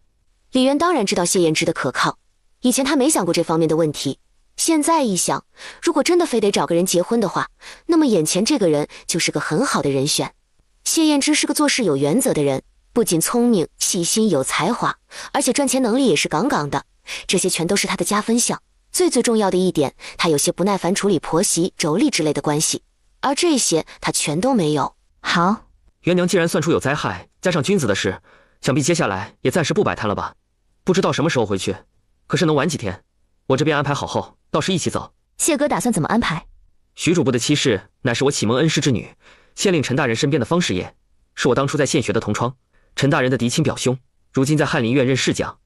李渊当然知道谢燕之的可靠，以前他没想过这方面的问题，现在一想，如果真的非得找个人结婚的话，那么眼前这个人就是个很好的人选。谢燕之是个做事有原则的人，不仅聪明、细心、有才华，而且赚钱能力也是杠杠的，这些全都是他的加分项。最重要的一点，他有些不耐烦处理婆媳、妯娌之类的关系，而这些他全都没有。好，元娘既然算出有灾害，加上君子的事，想必接下来也暂时不摆摊了吧？不知道什么时候回去，可是能晚几天？我这边安排好后，到时一起走。谢哥打算怎么安排？徐主簿的妻室乃是我启蒙恩师之女，县令陈大人身边的方师爷，是我当初在县学的同窗，陈大人的嫡亲表兄，如今在翰林院任侍讲。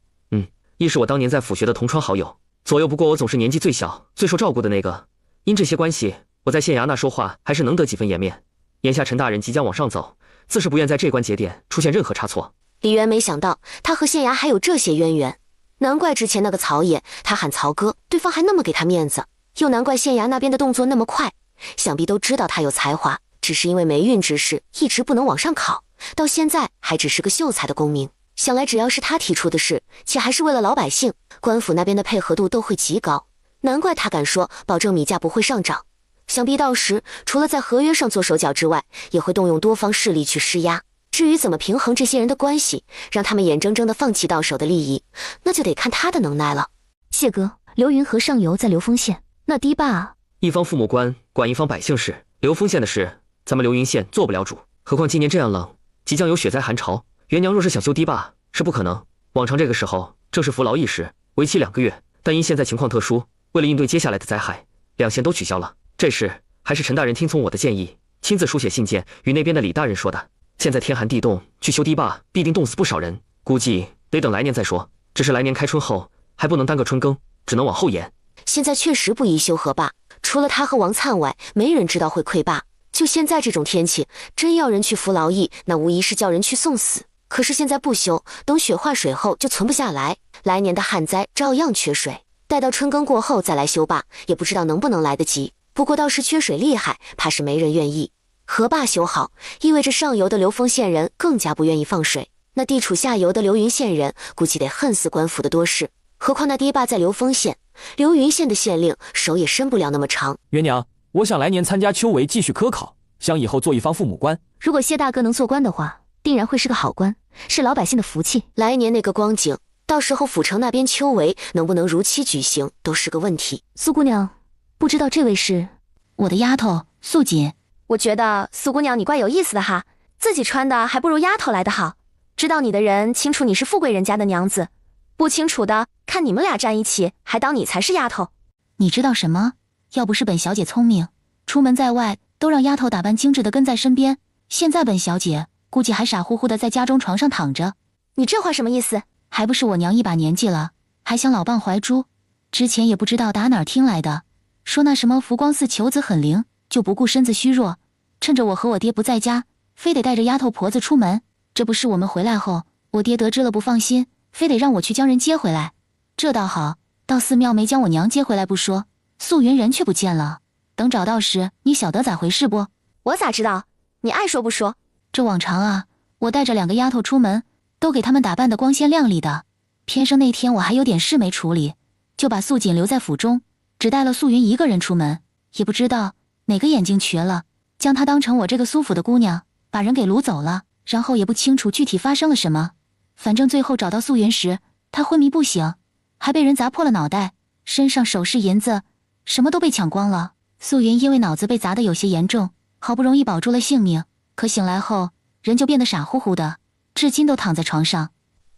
亦是我当年在府学的同窗好友。左右不过我总是年纪最小、最受照顾的那个，因这些关系，我在县衙那说话还是能得几分颜面。眼下陈大人即将往上走，自是不愿在这关节点出现任何差错。李渊没想到他和县衙还有这些渊源，难怪之前那个曹爷他喊曹哥，对方还那么给他面子，又难怪县衙那边的动作那么快，想必都知道他有才华，只是因为霉运之事一直不能往上考，到现在还只是个秀才的功名。想来只要是他提出的事，且还是为了老百姓，官府那边的配合度都会极高，难怪他敢说保证米价不会上涨。想必到时除了在合约上做手脚之外，也会动用多方势力去施压。至于怎么平衡这些人的关系，让他们眼睁睁地放弃到手的利益，那就得看他的能耐了。谢哥，刘云和上游在流丰县，那堤坝一方父母官管一方百姓事，流丰县的事，咱们流云县做不了主。何况今年这样冷，即将有雪灾寒潮，元娘若是想修堤坝，是不可能。往常这个时候正是服劳役时，为期2个月，但因现在情况特殊，为了应对接下来的灾害，两县都取消了。这事还是陈大人听从我的建议，亲自书写信件与那边的李大人说的。现在天寒地冻，去修堤坝必定冻死不少人，估计得等来年再说。只是来年开春后还不能耽搁春耕，只能往后延。现在确实不宜修河坝，除了他和王灿外，没人知道会溃坝。就现在这种天气，真要人去服劳役，那无疑是叫人去送死。可是现在不修，等雪化水后就存不下来，来年的旱灾照样缺水。待到春耕过后再来修坝，也不知道能不能来得及。不过倒是缺水厉害，怕是没人愿意。河坝修好，意味着上游的流丰县人更加不愿意放水，那地处下游的流云县人估计得恨死官府的多事。何况那堤坝在流丰县，流云县的县令手也伸不了那么长。元娘，我想来年参加秋闱继续科考，想以后做一方父母官。如果谢大哥能做官的话，定然会是个好官，是老百姓的福气。来年那个光景，到时候府城那边秋闱能不能如期举行，都是个问题。苏姑娘，不知道这位是？我的丫头素锦。我觉得苏姑娘你怪有意思的哈，自己穿的还不如丫头来的好。知道你的人清楚你是富贵人家的娘子，不清楚的看你们俩站一起，还当你才是丫头。你知道什么？要不是本小姐聪明，出门在外都让丫头打扮精致的跟在身边，现在本小姐估计还傻乎乎的在家中床上躺着。你这话什么意思？还不是我娘一把年纪了，还想老蚌怀珠。之前也不知道打哪儿听来的，说那什么福光寺求子很灵，就不顾身子虚弱，趁着我和我爹不在家，非得带着丫头婆子出门。这不是我们回来后，我爹得知了不放心，非得让我去将人接回来。这倒好，到寺庙没将我娘接回来不说，素云人却不见了。等找到时，你晓得咋回事不？我咋知道？你爱说不说。这往常啊，我带着2个丫头出门，都给他们打扮得光鲜亮丽的。偏生那天我还有点事没处理，就把素锦留在府中，只带了素云一个人出门。也不知道哪个眼睛瘸了，将她当成我这个苏府的姑娘，把人给掳走了。然后也不清楚具体发生了什么，反正最后找到素云时，她昏迷不醒，还被人砸破了脑袋，身上首饰银子什么都被抢光了。素云因为脑子被砸得有些严重，好不容易保住了性命，可醒来后人就变得傻乎乎的，至今都躺在床上。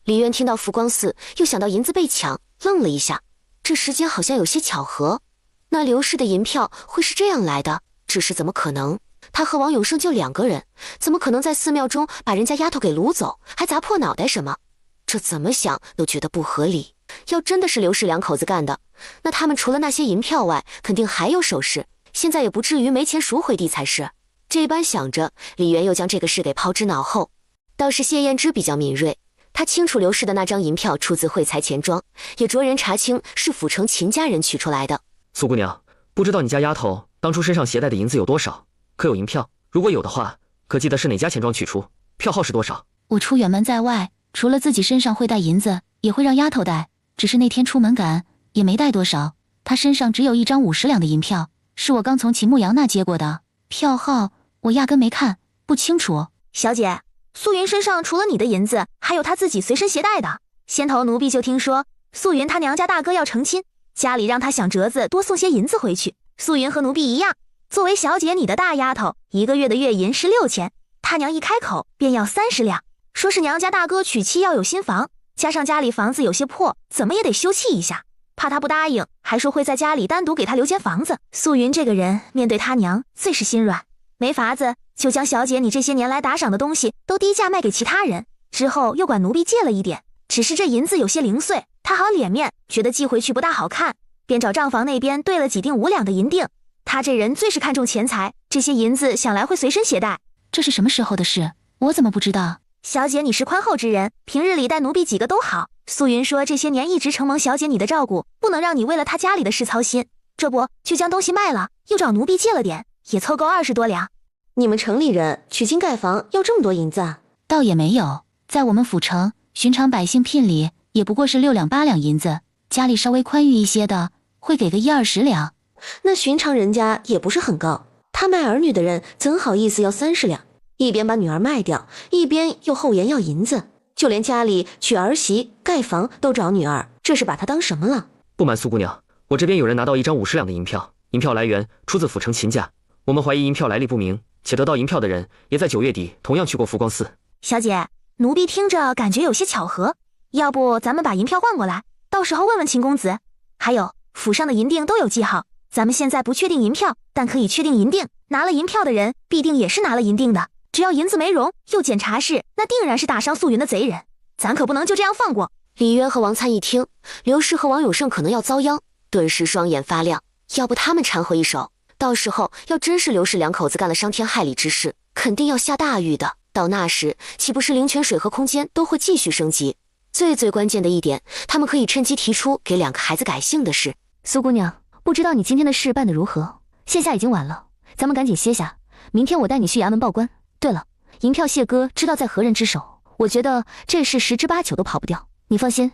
李渊听到福光寺，又想到银子被抢，愣了一下。这时间好像有些巧合，那刘氏的银票会是这样来的？只是怎么可能？他和王永胜就2个人，怎么可能在寺庙中把人家丫头给掳走，还砸破脑袋什么？这怎么想都觉得不合理。要真的是刘氏2口子干的，那他们除了那些银票外，肯定还有首饰，现在也不至于没钱赎回地才是。这般想着，李渊又将这个事给抛之脑后。倒是谢燕之比较敏锐，他清楚刘氏的那张银票出自惠财钱庄，也着人查清是府城秦家人取出来的。苏姑娘，不知道你家丫头当初身上携带的银子有多少？可有银票？如果有的话，可记得是哪家钱庄取出？票号是多少？我出远门在外，除了自己身上会带银子，也会让丫头带。只是那天出门赶，也没带多少。她身上只有1张50两的银票，是我刚从秦牧阳那接过的。票号我压根没看，不清楚。小姐，素云身上除了你的银子，还有她自己随身携带的。先头奴婢就听说，素云她娘家大哥要成亲，家里让她想折子多送些银子回去。素云和奴婢一样。作为小姐你的大丫头，1个月的月银是6000，她娘一开口便要30两，说是娘家大哥娶妻要有新房，加上家里房子有些破，怎么也得修葺一下，怕她不答应，还说会在家里单独给她留间房子。素云这个人面对她娘最是心软，没法子就将小姐你这些年来打赏的东西都低价卖给其他人，之后又管奴婢借了一点，只是这银子有些零碎，她好脸面，觉得寄回去不大好看，便找账房那边兑了几锭5两的银锭。他这人最是看重钱财，这些银子想来会随身携带。这是什么时候的事？我怎么不知道？小姐你是宽厚之人，平日里待奴婢几个都好。素云说这些年一直承蒙小姐你的照顾，不能让你为了她家里的事操心，这不就将东西卖了，又找奴婢借了点，也凑够20多两。你们城里人娶亲盖房要这么多银子啊？倒也没有，在我们府城，寻常百姓聘礼也不过是6两8两银子，家里稍微宽裕一些的会给个1、20两。那寻常人家也不是很高。他卖儿女的人怎好意思要30两？一边把女儿卖掉，一边又厚颜要银子，就连家里娶儿媳、盖房都找女儿，这是把他当什么了？不瞒苏姑娘，我这边有人拿到1张50两的银票，银票来源出自府城秦家，我们怀疑银票来历不明，且得到银票的人也在9月底同样去过福光寺。小姐，奴婢听着感觉有些巧合，要不咱们把银票换过来，到时候问问秦公子。还有，府上的银锭都有记号，咱们现在不确定银票，但可以确定银锭，拿了银票的人必定也是拿了银锭的。只要银子没融，又检查是，那定然是打伤素云的贼人，咱可不能就这样放过。李渊和王灿一听，刘氏和王永胜可能要遭殃，顿时双眼发亮。要不他们掺和一手，到时候要真是刘氏两口子干了伤天害理之事，肯定要下大狱的。到那时，岂不是灵泉水和空间都会继续升级？最关键的一点，他们可以趁机提出给2个孩子改姓的事。苏姑娘，不知道你今天的事办得如何？现下已经晚了，咱们赶紧歇下，明天我带你去衙门报官。对了，银票谢哥知道在何人之手，我觉得这事10之8九都跑不掉。你放心，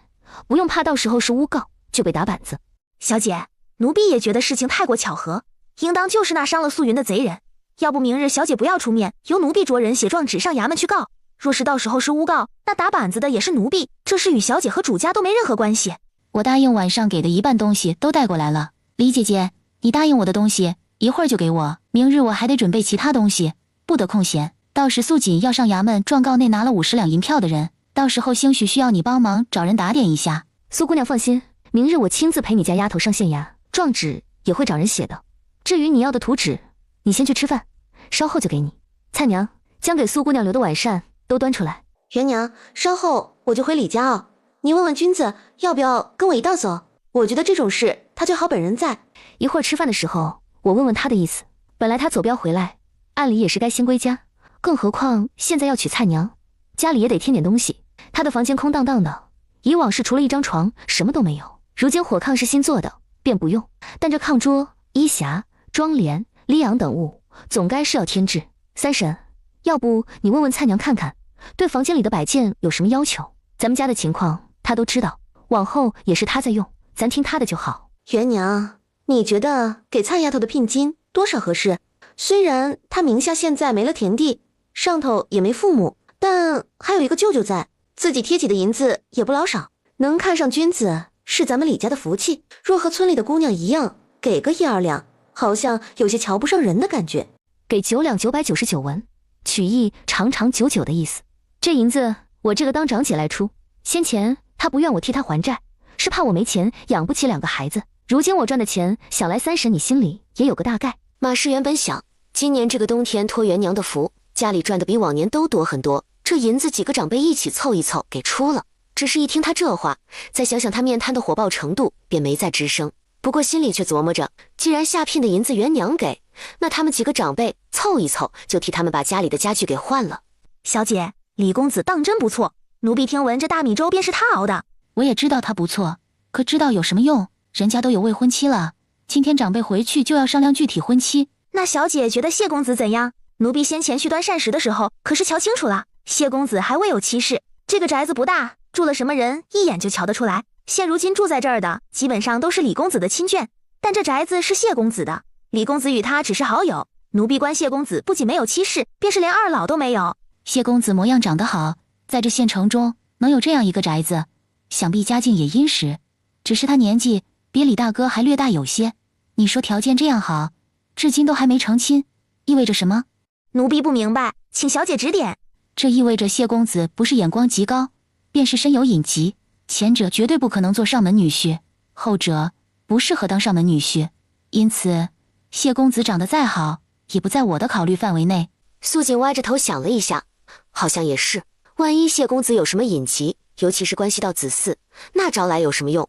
不用怕到时候是诬告就被打板子。小姐，奴婢也觉得事情太过巧合，应当就是那伤了素云的贼人。要不明日小姐不要出面，由奴婢着人写状纸上衙门去告。若是到时候是诬告，那打板子的也是奴婢，这事与小姐和主家都没任何关系。我答应晚上给的1半东西都带过来了，李姐姐，你答应我的东西一会儿就给我，明日我还得准备其他东西，不得空闲。到时素锦要上衙门状告那拿了50两银票的人，到时候兴许需要你帮忙找人打点一下。苏姑娘放心，明日我亲自陪你家丫头上县衙，状纸也会找人写的。至于你要的图纸，你先去吃饭，稍后就给你。蔡娘，将给苏姑娘留的晚膳都端出来。元娘，稍后我就回李家哦，你问问君子要不要跟我一道走？我觉得这种事他最好本人在。一会儿吃饭的时候，我问问他的意思。本来他走镖回来，按理也是该先归家，更何况现在要娶蔡娘，家里也得添点东西。他的房间空荡荡的，以往是除了1张床什么都没有，如今火炕是新做的，便不用。但这炕桌、衣匣、妆帘、lis阳等物，总该是要添置。三婶，要不你问问蔡娘看看，对房间里的摆件有什么要求？咱们家的情况她都知道，往后也是她在用，咱听她的就好。元娘，你觉得给蔡丫头的聘金多少合适？虽然她名下现在没了田地，上头也没父母，但还有一个舅舅在，自己贴起的银子也不老少，能看上君子是咱们李家的福气。若和村里的姑娘一样，给个1-2两，好像有些瞧不上人的感觉。给9两999文，取意长长久久的意思。这银子我这个当长姐来出，先前她不愿我替她还债，是怕我没钱养不起2个孩子。如今我赚的钱，想来三婶你心里也有个大概。马氏原本想，今年这个冬天托元娘的福，家里赚的比往年都多很多，这银子几个长辈一起凑一凑给出了。只是一听他这话，再想想他面瘫的火爆程度，便没再吱声。不过心里却琢磨着，既然下聘的银子元娘给，那他们几个长辈凑一凑，就替他们把家里的家具给换了。小姐，李公子当真不错，奴婢听闻这大米粥便是他熬的。我也知道他不错，可知道有什么用？人家都有未婚妻了，今天长辈回去就要商量具体婚期。那小姐觉得谢公子怎样？奴婢先前去端膳食的时候，可是瞧清楚了，谢公子还未有妻室。这个宅子不大，住了什么人，一眼就瞧得出来。现如今住在这儿的，基本上都是李公子的亲眷，但这宅子是谢公子的，李公子与他只是好友。奴婢观谢公子不仅没有妻室，便是连二老都没有。谢公子模样长得好，在这县城中能有这样一个宅子，想必家境也殷实。只是他年纪比李大哥还略大有些。你说条件这样好，至今都还没成亲，意味着什么？奴婢不明白，请小姐指点。这意味着谢公子不是眼光极高，便是身有隐疾。前者绝对不可能做上门女婿，后者不适合当上门女婿。因此，谢公子长得再好，也不在我的考虑范围内。素锦歪着头想了一下，好像也是。万一谢公子有什么隐疾，尤其是关系到子嗣，那招来有什么用？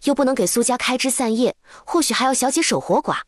又不能给苏家开枝散叶，或许还要小姐守活寡。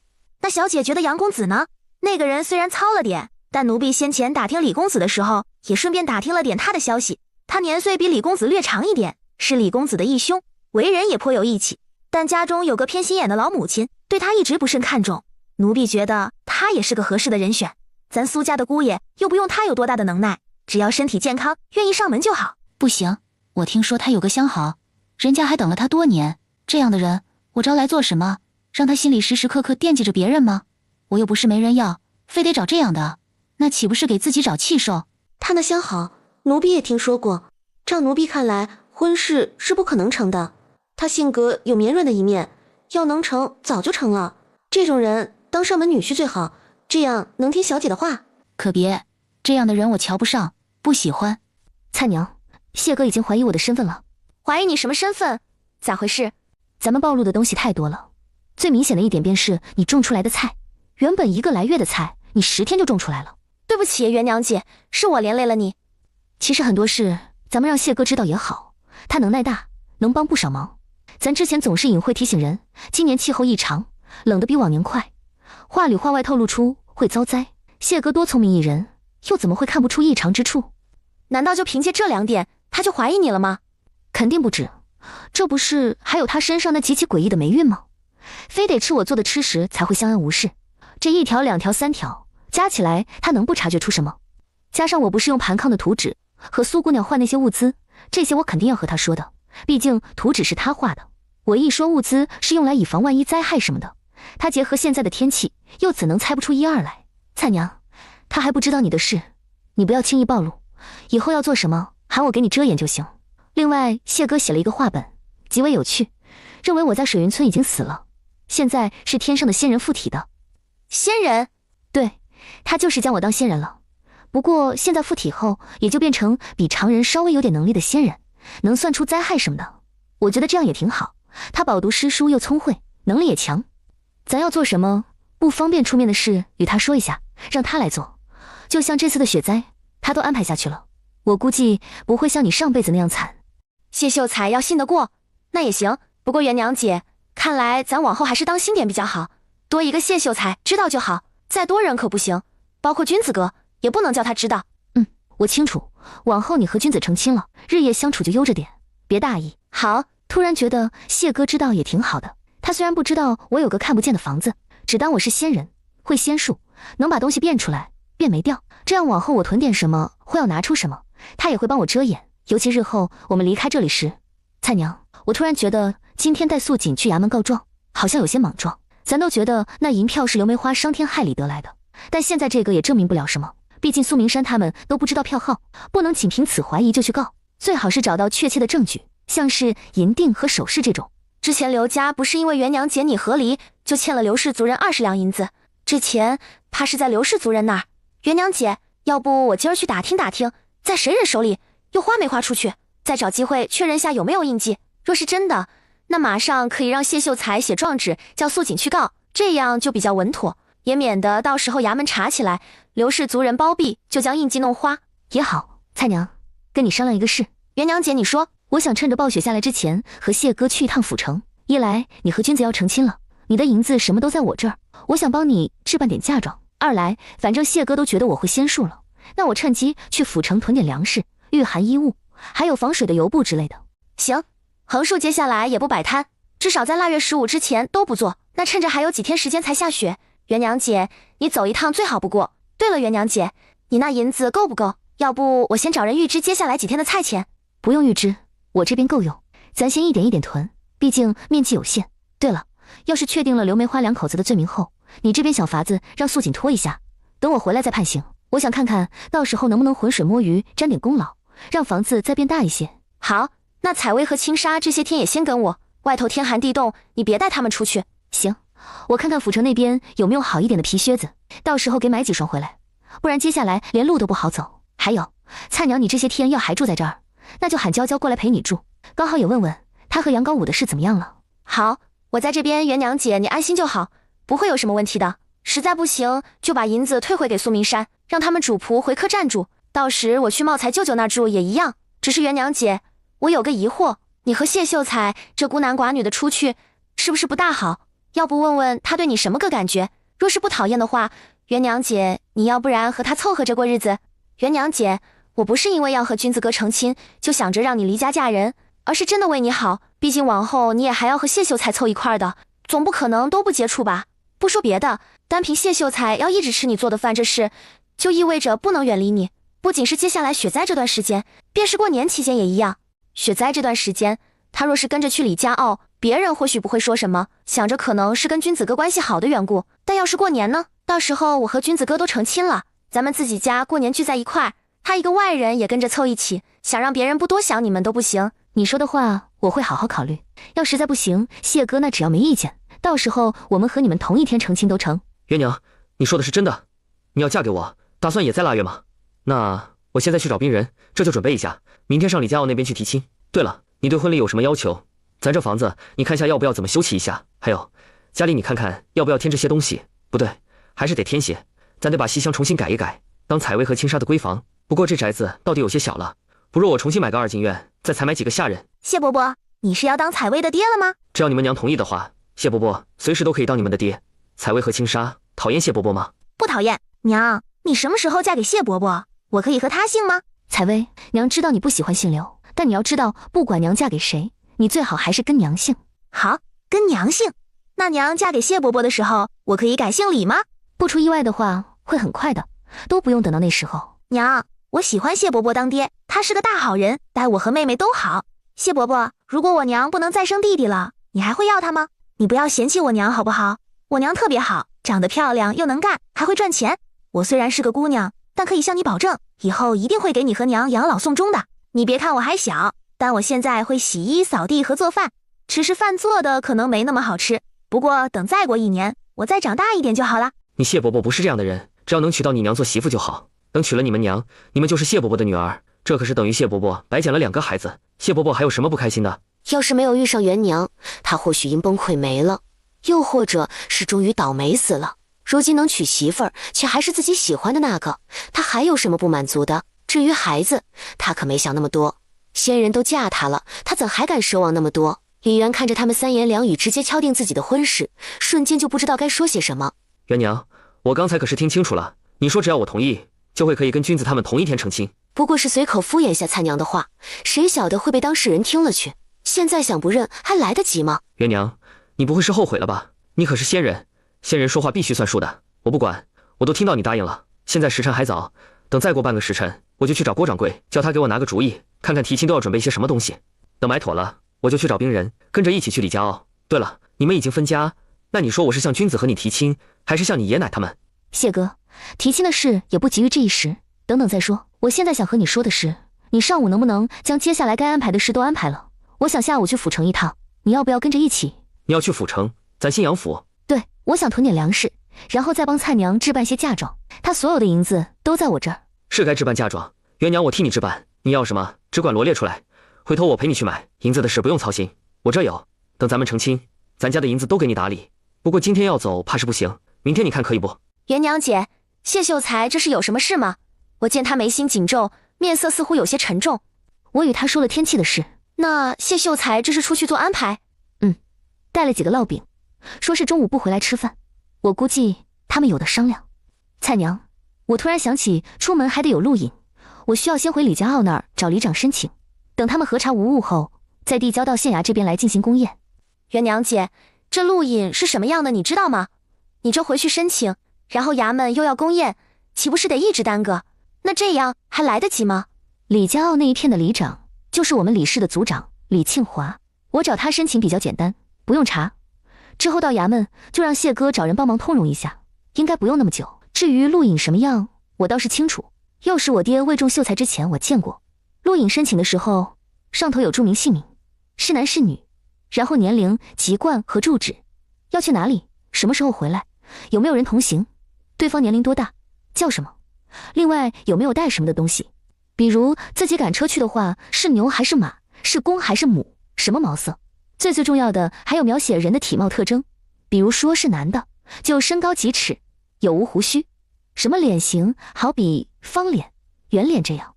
那小姐觉得杨公子呢？那个人虽然糙了点，但奴婢先前打听李公子的时候，也顺便打听了点他的消息。他年岁比李公子略长一点，是李公子的义兄，为人也颇有义气，但家中有个偏心眼的老母亲，对他一直不甚看重。奴婢觉得他也是个合适的人选。咱苏家的姑爷又不用他有多大的能耐，只要身体健康，愿意上门就好。不行，我听说他有个相好，人家还等了他多年，这样的人我招来做什么？让他心里时时刻刻惦记着别人吗？我又不是没人要，非得找这样的，那岂不是给自己找气受？他那相好，奴婢也听说过。照奴婢看来，婚事是不可能成的。他性格有绵软的一面，要能成早就成了。这种人当上门女婿最好，这样能听小姐的话。可别，这样的人我瞧不上，不喜欢。蔡娘，谢哥已经怀疑我的身份了。怀疑你什么身份？咋回事？咱们暴露的东西太多了，最明显的一点便是你种出来的菜，原本1个来月的菜，你10天就种出来了。对不起，元娘姐，是我连累了你。其实很多事，咱们让谢哥知道也好，他能耐大，能帮不少忙。咱之前总是隐晦提醒人，今年气候异常，冷得比往年快，话里话外透露出会遭灾。谢哥多聪明一人，又怎么会看不出异常之处？难道就凭借这2点，他就怀疑你了吗？肯定不止，这不是还有他身上那极其诡异的霉运吗？非得吃我做的吃食才会相安无事，这1条2条3条加起来，他能不察觉出什么？加上我不是用盘康的图纸和苏姑娘换那些物资，这些我肯定要和他说的，毕竟图纸是他画的。我一说物资是用来以防万一灾害什么的，他结合现在的天气，又怎能猜不出1、2来？蔡娘，他还不知道你的事，你不要轻易暴露，以后要做什么喊我给你遮掩就行。另外，谢哥写了一个画本，极为有趣，认为我在水云村已经死了，现在是天上的仙人附体的。仙人？对，他就是将我当仙人了。不过现在附体后，也就变成比常人稍微有点能力的仙人，能算出灾害什么的。我觉得这样也挺好，他饱读诗书又聪慧，能力也强。咱要做什么不方便出面的事，与他说一下，让他来做。就像这次的雪灾，他都安排下去了，我估计不会像你上辈子那样惨。谢秀才要信得过，那也行。不过元娘姐，看来咱往后还是当心点比较好，多一个谢秀才知道就好，再多人可不行，包括君子哥也不能叫他知道。我清楚，往后你和君子成亲了，日夜相处就悠着点，别大意。好，突然觉得谢哥知道也挺好的，他虽然不知道我有个看不见的房子，只当我是仙人，会仙术，能把东西变出来，变没掉，这样往后我囤点什么或要拿出什么，他也会帮我遮掩。尤其日后我们离开这里时，蔡娘，我突然觉得今天带素锦去衙门告状，好像有些莽撞。咱都觉得那银票是刘梅花伤天害理得来的，但现在这个也证明不了什么，毕竟苏明山他们都不知道票号，不能仅凭此怀疑就去告，最好是找到确切的证据，像是银锭和首饰这种。之前刘家不是因为元娘姐你和离，就欠了刘氏族人20两银子，这钱怕是在刘氏族人那儿。元娘姐，要不我今儿去打听打听，在谁人手里，又花没花出去，再找机会确认下有没有印记。若是真的，那马上可以让谢秀才写状纸，叫素锦去告，这样就比较稳妥，也免得到时候衙门查起来，刘氏族人包庇，就将印记弄花。也好，蔡娘，跟你商量一个事。元娘姐，你说。我想趁着暴雪下来之前，和谢哥去一趟府城。一来，你和君子要成亲了，你的银子什么都在我这儿，我想帮你置办点嫁妆。二来，反正谢哥都觉得我会仙术了，那我趁机去府城囤点粮食、御寒衣物，还有防水的油布之类的。行，横竖接下来也不摆摊，至少在腊月15之前都不做。那趁着还有几天时间才下雪，元娘姐，你走一趟最好不过。对了，元娘姐，你那银子够不够？要不我先找人预支接下来几天的菜钱。不用预支，我这边够用，咱先一点一点囤，毕竟面积有限。对了，要是确定了刘梅花2口子的罪名后，你这边想法子让素锦拖一下，等我回来再判刑。我想看看到时候能不能浑水摸鱼沾点功劳，让房子再变大一些。好，那采薇和青纱这些天也先跟我，外头天寒地冻，你别带他们出去。行，我看看府城那边有没有好一点的皮靴子，到时候给买几双回来，不然接下来连路都不好走。还有，蔡娘你这些天要还住在这儿，那就喊娇娇过来陪你住，刚好也问问她和杨高武的事怎么样了。好，我在这边，元娘姐你安心就好，不会有什么问题的。实在不行，就把银子退回给苏明山，让他们主仆回客栈住，到时我去茂才舅舅那住也一样。只是元娘姐，我有个疑惑，你和谢秀才这孤男寡女的出去，是不是不大好？要不问问他对你什么个感觉？若是不讨厌的话，元娘姐你要不然和他凑合着过日子。元娘姐，我不是因为要和君子哥成亲，就想着让你离家嫁人，而是真的为你好，毕竟往后你也还要和谢秀才凑一块的，总不可能都不接触吧。不说别的，单凭谢秀才要一直吃你做的饭这事，就意味着不能远离你。不仅是接下来雪灾这段时间，便是过年期间也一样。雪灾这段时间，他若是跟着去李家坳，别人或许不会说什么，想着可能是跟君子哥关系好的缘故。但要是过年呢？到时候我和君子哥都成亲了，咱们自己家过年聚在一块儿，他一个外人也跟着凑一起，想让别人不多想你们都不行。你说的话我会好好考虑，要实在不行，谢哥那只要没意见，到时候我们和你们同一天成亲都成。元娘，你说的是真的？你要嫁给我，打算也在腊月吗？那我现在去找兵人，这就准备一下，明天上李家坳那边去提亲。对了，你对婚礼有什么要求？咱这房子你看下要不要怎么修葺一下？还有家里你看看要不要添这些东西？不对，还是得添些，咱得把西厢重新改一改，当采薇和青纱的闺房。不过这宅子到底有些小了，不如我重新买个2进院，再采买几个下人。谢伯伯，你是要当采薇的爹了吗？只要你们娘同意的话，谢伯伯随时都可以当你们的爹。采薇和青纱讨厌谢伯伯吗？不讨厌。娘，你什么时候嫁给谢伯伯？我可以和他姓吗？采薇，娘知道你不喜欢姓刘，但你要知道，不管娘嫁给谁，你最好还是跟娘姓。好，跟娘姓。那娘嫁给谢伯伯的时候，我可以改姓李吗？不出意外的话，会很快的，都不用等到那时候。娘，我喜欢谢伯伯当爹，他是个大好人，待我和妹妹都好。谢伯伯，如果我娘不能再生弟弟了，你还会要他吗？你不要嫌弃我娘好不好？我娘特别好，长得漂亮又能干，还会赚钱。我虽然是个姑娘，但可以向你保证，以后一定会给你和娘养老送终的。你别看我还小，但我现在会洗衣扫地和做饭，只是饭做的可能没那么好吃，不过等再过1年，我再长大一点就好了。你谢伯伯不是这样的人，只要能娶到你娘做媳妇就好。等娶了你们娘，你们就是谢伯伯的女儿，这可是等于谢伯伯白捡了2个孩子。谢伯伯还有什么不开心的？要是没有遇上元娘，他或许因崩溃没了，又或者是终于倒霉死了。如今能娶媳妇儿，却还是自己喜欢的那个，他还有什么不满足的？至于孩子，他可没想那么多。先人都嫁他了，他怎还敢奢望那么多？李渊看着他们3言2语直接敲定自己的婚事，瞬间就不知道该说些什么。元娘，我刚才可是听清楚了，你说只要我同意，就会可以跟君子他们同一天成亲。不过是随口敷衍下蔡娘的话，谁晓得会被当事人听了去？现在想不认还来得及吗？元娘，你不会是后悔了吧？你可是仙人，仙人说话必须算数的。我不管，我都听到你答应了。现在时辰还早，等再过半个时辰，我就去找郭掌柜，叫他给我拿个主意，看看提亲都要准备些什么东西。等买妥了，我就去找兵人，跟着一起去李家坳。对了，你们已经分家，那你说我是向君子和你提亲，还是向你爷奶他们？谢哥，提亲的事也不急于这一时，等等再说。我现在想和你说的是，你上午能不能将接下来该安排的事都安排了？我想下午去府城一趟，你要不要跟着一起？你要去府城？咱新阳府？对，我想囤点粮食，然后再帮蔡娘置办些嫁妆，她所有的银子都在我这儿。是该置办嫁妆，元娘我替你置办，你要什么只管罗列出来，回头我陪你去买，银子的事不用操心，我这有。等咱们成亲，咱家的银子都给你打理。不过今天要走怕是不行，明天你看可以不？元娘姐，谢秀才这是有什么事吗？我见他眉心紧皱，面色似乎有些沉重。我与他说了天气的事。那谢秀才这是出去做安排？带了几个烙饼，说是中午不回来吃饭，我估计他们有的商量。蔡娘，我突然想起出门还得有路引，我需要先回李家坳那儿找里长申请，等他们核查无误后，再递交到县衙这边来进行公验。元娘姐，这路引是什么样的你知道吗？你这回去申请，然后衙门又要公验，岂不是得一直耽搁？那这样还来得及吗？李家坳那一片的里长就是我们李氏的族长李庆华，我找他申请比较简单，不用查，之后到衙门就让谢哥找人帮忙通融一下，应该不用那么久。至于录影什么样，我倒是清楚，又是我爹魏仲秀才之前我见过。录影申请的时候，上头有注明姓名，是男是女，然后年龄、籍贯和住址，要去哪里，什么时候回来，有没有人同行，对方年龄多大，叫什么，另外有没有带什么的东西，比如自己赶车去的话，是牛还是马，是公还是母，什么毛色。最重要的还有描写人的体貌特征，比如说是男的，就身高几尺，有无胡须，什么脸型，好比方脸、圆脸这样，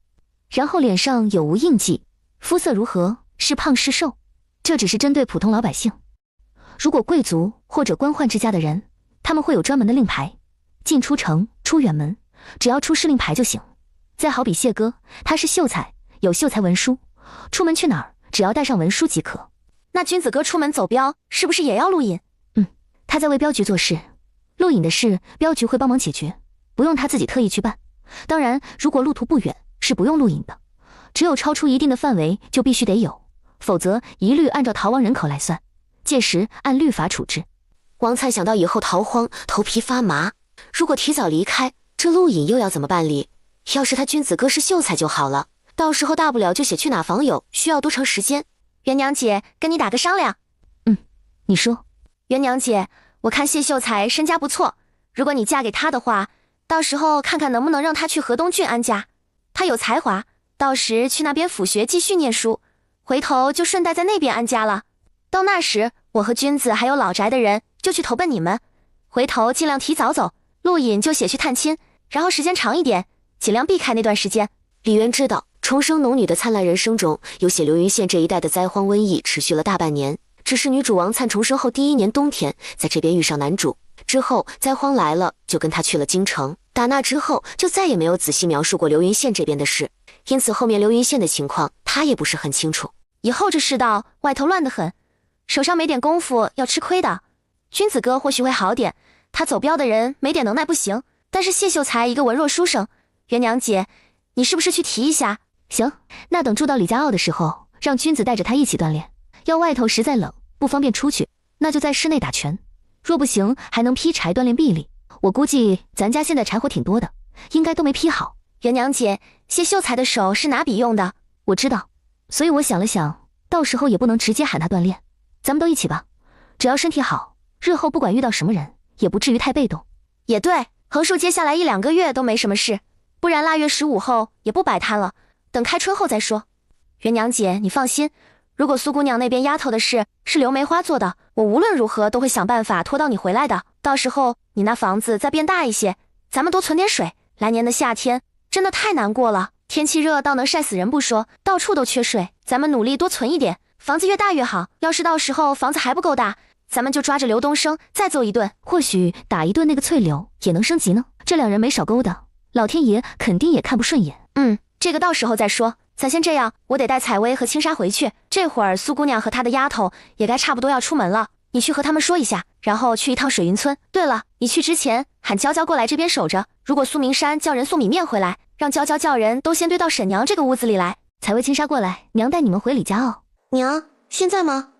然后脸上有无印记，肤色如何，是胖是瘦。这只是针对普通老百姓，如果贵族或者官宦之家的人，他们会有专门的令牌，进出城、出远门，只要出示令牌就行。再好比谢哥，他是秀才，有秀才文书，出门去哪儿，只要带上文书即可。那君子哥出门走镖，是不是也要录引？他在为镖局做事，录引的事镖局会帮忙解决，不用他自己特意去办。当然，如果路途不远，是不用录引的，只有超出一定的范围就必须得有，否则一律按照逃亡人口来算。届时按律法处置。王灿想到以后逃荒，头皮发麻。如果提早离开，这陆隐又要怎么办理？要是他君子哥是秀才就好了，到时候大不了就写去哪访友，需要多长时间？元娘姐，跟你打个商量。你说。元娘姐，我看谢秀才身家不错，如果你嫁给他的话，到时候看看能不能让他去河东郡安家。他有才华，到时去那边府学继续念书，回头就顺带在那边安家了。到那时，我和君子还有老宅的人就去投奔你们，回头尽量提早走。陆隐就写去探亲，然后时间长一点，尽量避开那段时间。李渊知道重生农女的灿烂人生中有写流云县这一带的灾荒瘟疫持续了大半年，只是女主王灿重生后第1年冬天在这边遇上男主，之后灾荒来了就跟他去了京城，打那之后就再也没有仔细描述过流云县这边的事，因此后面流云县的情况他也不是很清楚。以后这世道外头乱得很，手上没点功夫要吃亏的。君子哥或许会好点，他走镖的人没点能耐不行，但是谢秀才一个文弱书生，元娘姐你是不是去提一下？行，那等住到李家坳的时候，让君子带着他一起锻炼。要外头实在冷不方便出去，那就在室内打拳，若不行还能劈柴锻炼臂力。我估计咱家现在柴火挺多的，应该都没劈好。元娘姐，谢秀才的手是拿笔用的，我知道，所以我想了想，到时候也不能直接喊他锻炼，咱们都一起吧，只要身体好，日后不管遇到什么人也不至于太被动。也对，横竖接下来1、2个月都没什么事，不然腊月15后也不摆摊了，等开春后再说。元娘姐你放心，如果苏姑娘那边丫头的事是刘梅花做的，我无论如何都会想办法拖到你回来的。到时候你那房子再变大一些，咱们多存点水，来年的夏天真的太难过了，天气热到能晒死人不说，到处都缺水，咱们努力多存一点，房子越大越好。要是到时候房子还不够大，咱们就抓着刘东升再揍一顿，或许打一顿那个翠柳也能升级呢。这2人没少勾搭，老天爷肯定也看不顺眼。这个到时候再说，咱先这样，我得带采薇和青纱回去，这会儿苏姑娘和她的丫头也该差不多要出门了，你去和他们说一下，然后去一趟水云村。对了，你去之前喊娇娇过来这边守着，如果苏明山叫人送米面回来，让娇娇叫人都先堆到沈娘这个屋子里来。采薇青纱过来，娘带你们回李家坳。娘，现在吗？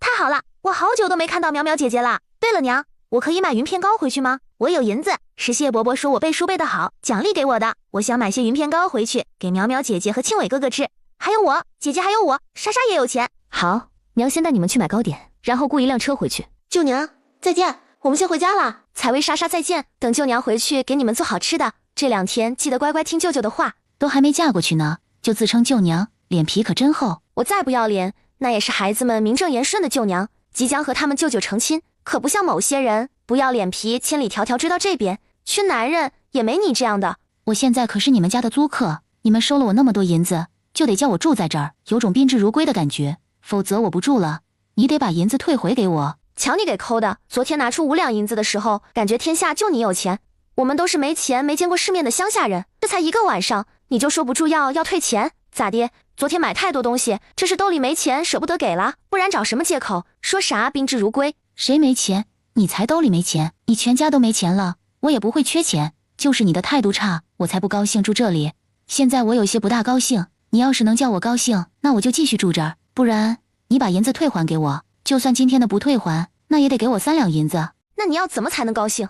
太好了，我好久都没看到苗苗姐姐了。对了娘，我可以买云片糕回去吗？我有银子，是谢伯伯说我背书背得好，奖励给我的。我想买些云片糕回去，给苗苗姐姐和庆伟哥哥吃。还有我，姐姐还有我，莎莎也有钱。好，娘先带你们去买糕点，然后雇一辆车回去。舅娘，再见，我们先回家了。采薇、莎莎再见，等舅娘回去给你们做好吃的。这2天记得乖乖听舅舅的话。都还没嫁过去呢，就自称舅娘，脸皮可真厚。我再不要脸，那也是孩子们名正言顺的舅娘，即将和他们舅舅成亲，可不像某些人不要脸皮，千里迢迢追到这边。缺男人也没你这样的。我现在可是你们家的租客，你们收了我那么多银子，就得叫我住在这儿，有种宾至如归的感觉，否则我不住了，你得把银子退回给我。瞧你给抠的，昨天拿出5两银子的时候，感觉天下就你有钱，我们都是没钱没见过世面的乡下人，这才1个晚上你就说不住要退钱，咋的？昨天买太多东西，这是兜里没钱舍不得给了，不然找什么借口说啥宾至如归？谁没钱？你才兜里没钱，你全家都没钱了，我也不会缺钱，就是你的态度差，我才不高兴住这里。现在我有些不大高兴，你要是能叫我高兴，那我就继续住这儿，不然你把银子退还给我，就算今天的不退还，那也得给我3两银子。那你要怎么才能高兴？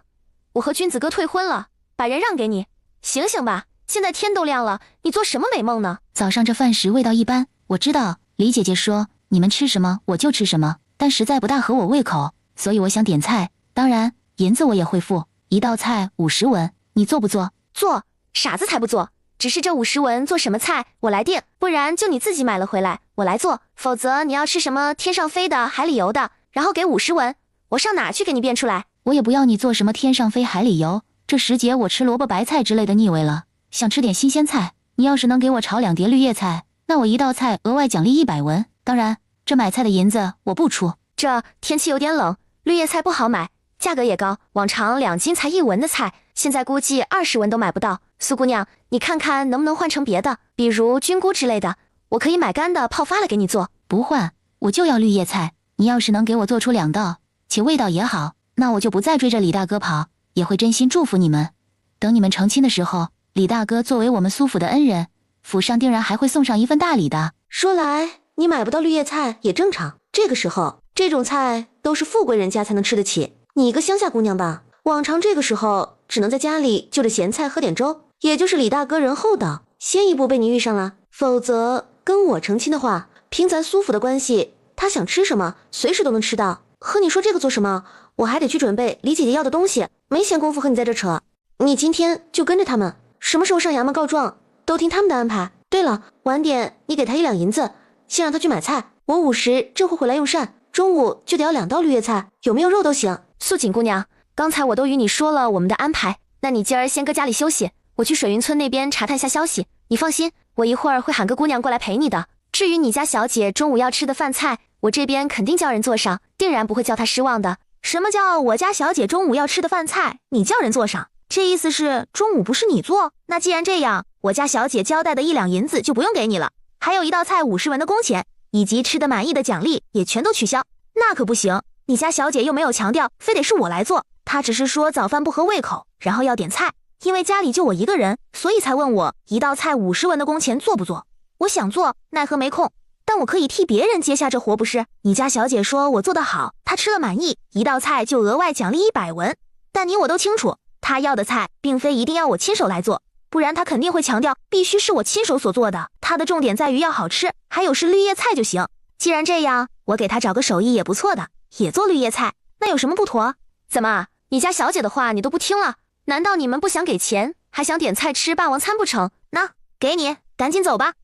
我和君子哥退婚了，把人让给你，醒醒吧，现在天都亮了，你做什么美梦呢？早上这饭食味道一般，我知道李姐姐说你们吃什么我就吃什么，但实在不大合我胃口，所以我想点菜，当然银子我也会付，1道菜50文，你做不做？做，傻子才不做，只是这50文做什么菜我来定，不然就你自己买了回来我来做，否则你要吃什么天上飞的海里游的，然后给50文，我上哪去给你变出来？我也不要你做什么天上飞海里游，这时节我吃萝卜白菜之类的腻味了，想吃点新鲜菜，你要是能给我炒2碟绿叶菜，那我1道菜额外奖励100文，当然这买菜的银子我不出。这天气有点冷，绿叶菜不好买，价格也高，往常2斤才1文的菜，现在估计20文都买不到。苏姑娘，你看看能不能换成别的，比如菌菇之类的，我可以买干的泡发了给你做。不换，我就要绿叶菜，你要是能给我做出2道，且味道也好，那我就不再追着李大哥跑，也会真心祝福你们。等你们成亲的时候，李大哥作为我们苏府的恩人，府上定然还会送上一份大礼的。说来你买不到绿叶菜也正常，这个时候这种菜都是富贵人家才能吃得起。你一个乡下姑娘吧，往常这个时候只能在家里就着咸菜喝点粥，也就是李大哥人厚道，先一步被你遇上了。否则跟我成亲的话，凭咱苏府的关系，他想吃什么随时都能吃到。和你说这个做什么？我还得去准备李姐姐要的东西，没闲工夫和你在这扯。你今天就跟着他们，什么时候上衙门告状都听他们的安排。对了，晚点你给他1两银子，先让他去买菜，我午时这会回来用膳，中午就得要2道绿叶菜，有没有肉都行。素锦姑娘，刚才我都与你说了我们的安排，那你今儿先搁家里休息，我去水云村那边查探下消息。你放心，我一会儿会喊个姑娘过来陪你的。至于你家小姐中午要吃的饭菜，我这边肯定叫人做上，定然不会叫她失望的。什么叫我家小姐中午要吃的饭菜，你叫人做上？这意思是中午不是你做？那既然这样，我家小姐交代的1两银子就不用给你了，还有1道菜50文的工钱，以及吃得满意的奖励也全都取消。那可不行，你家小姐又没有强调非得是我来做，她只是说早饭不合胃口，然后要点菜。因为家里就我一个人，所以才问我1道菜50文的工钱做不做。我想做，奈何没空，但我可以替别人接下这活不是？你家小姐说我做得好，她吃了满意，1道菜就额外奖励100文。但你我都清楚，她要的菜并非一定要我亲手来做，不然她肯定会强调必须是我亲手所做的。她的重点在于要好吃，还有是绿叶菜就行。既然这样，我给她找个手艺也不错的，也做绿叶菜，那有什么不妥？怎么，你家小姐的话你都不听了？难道你们不想给钱，还想点菜吃霸王餐不成？那给你，赶紧走吧。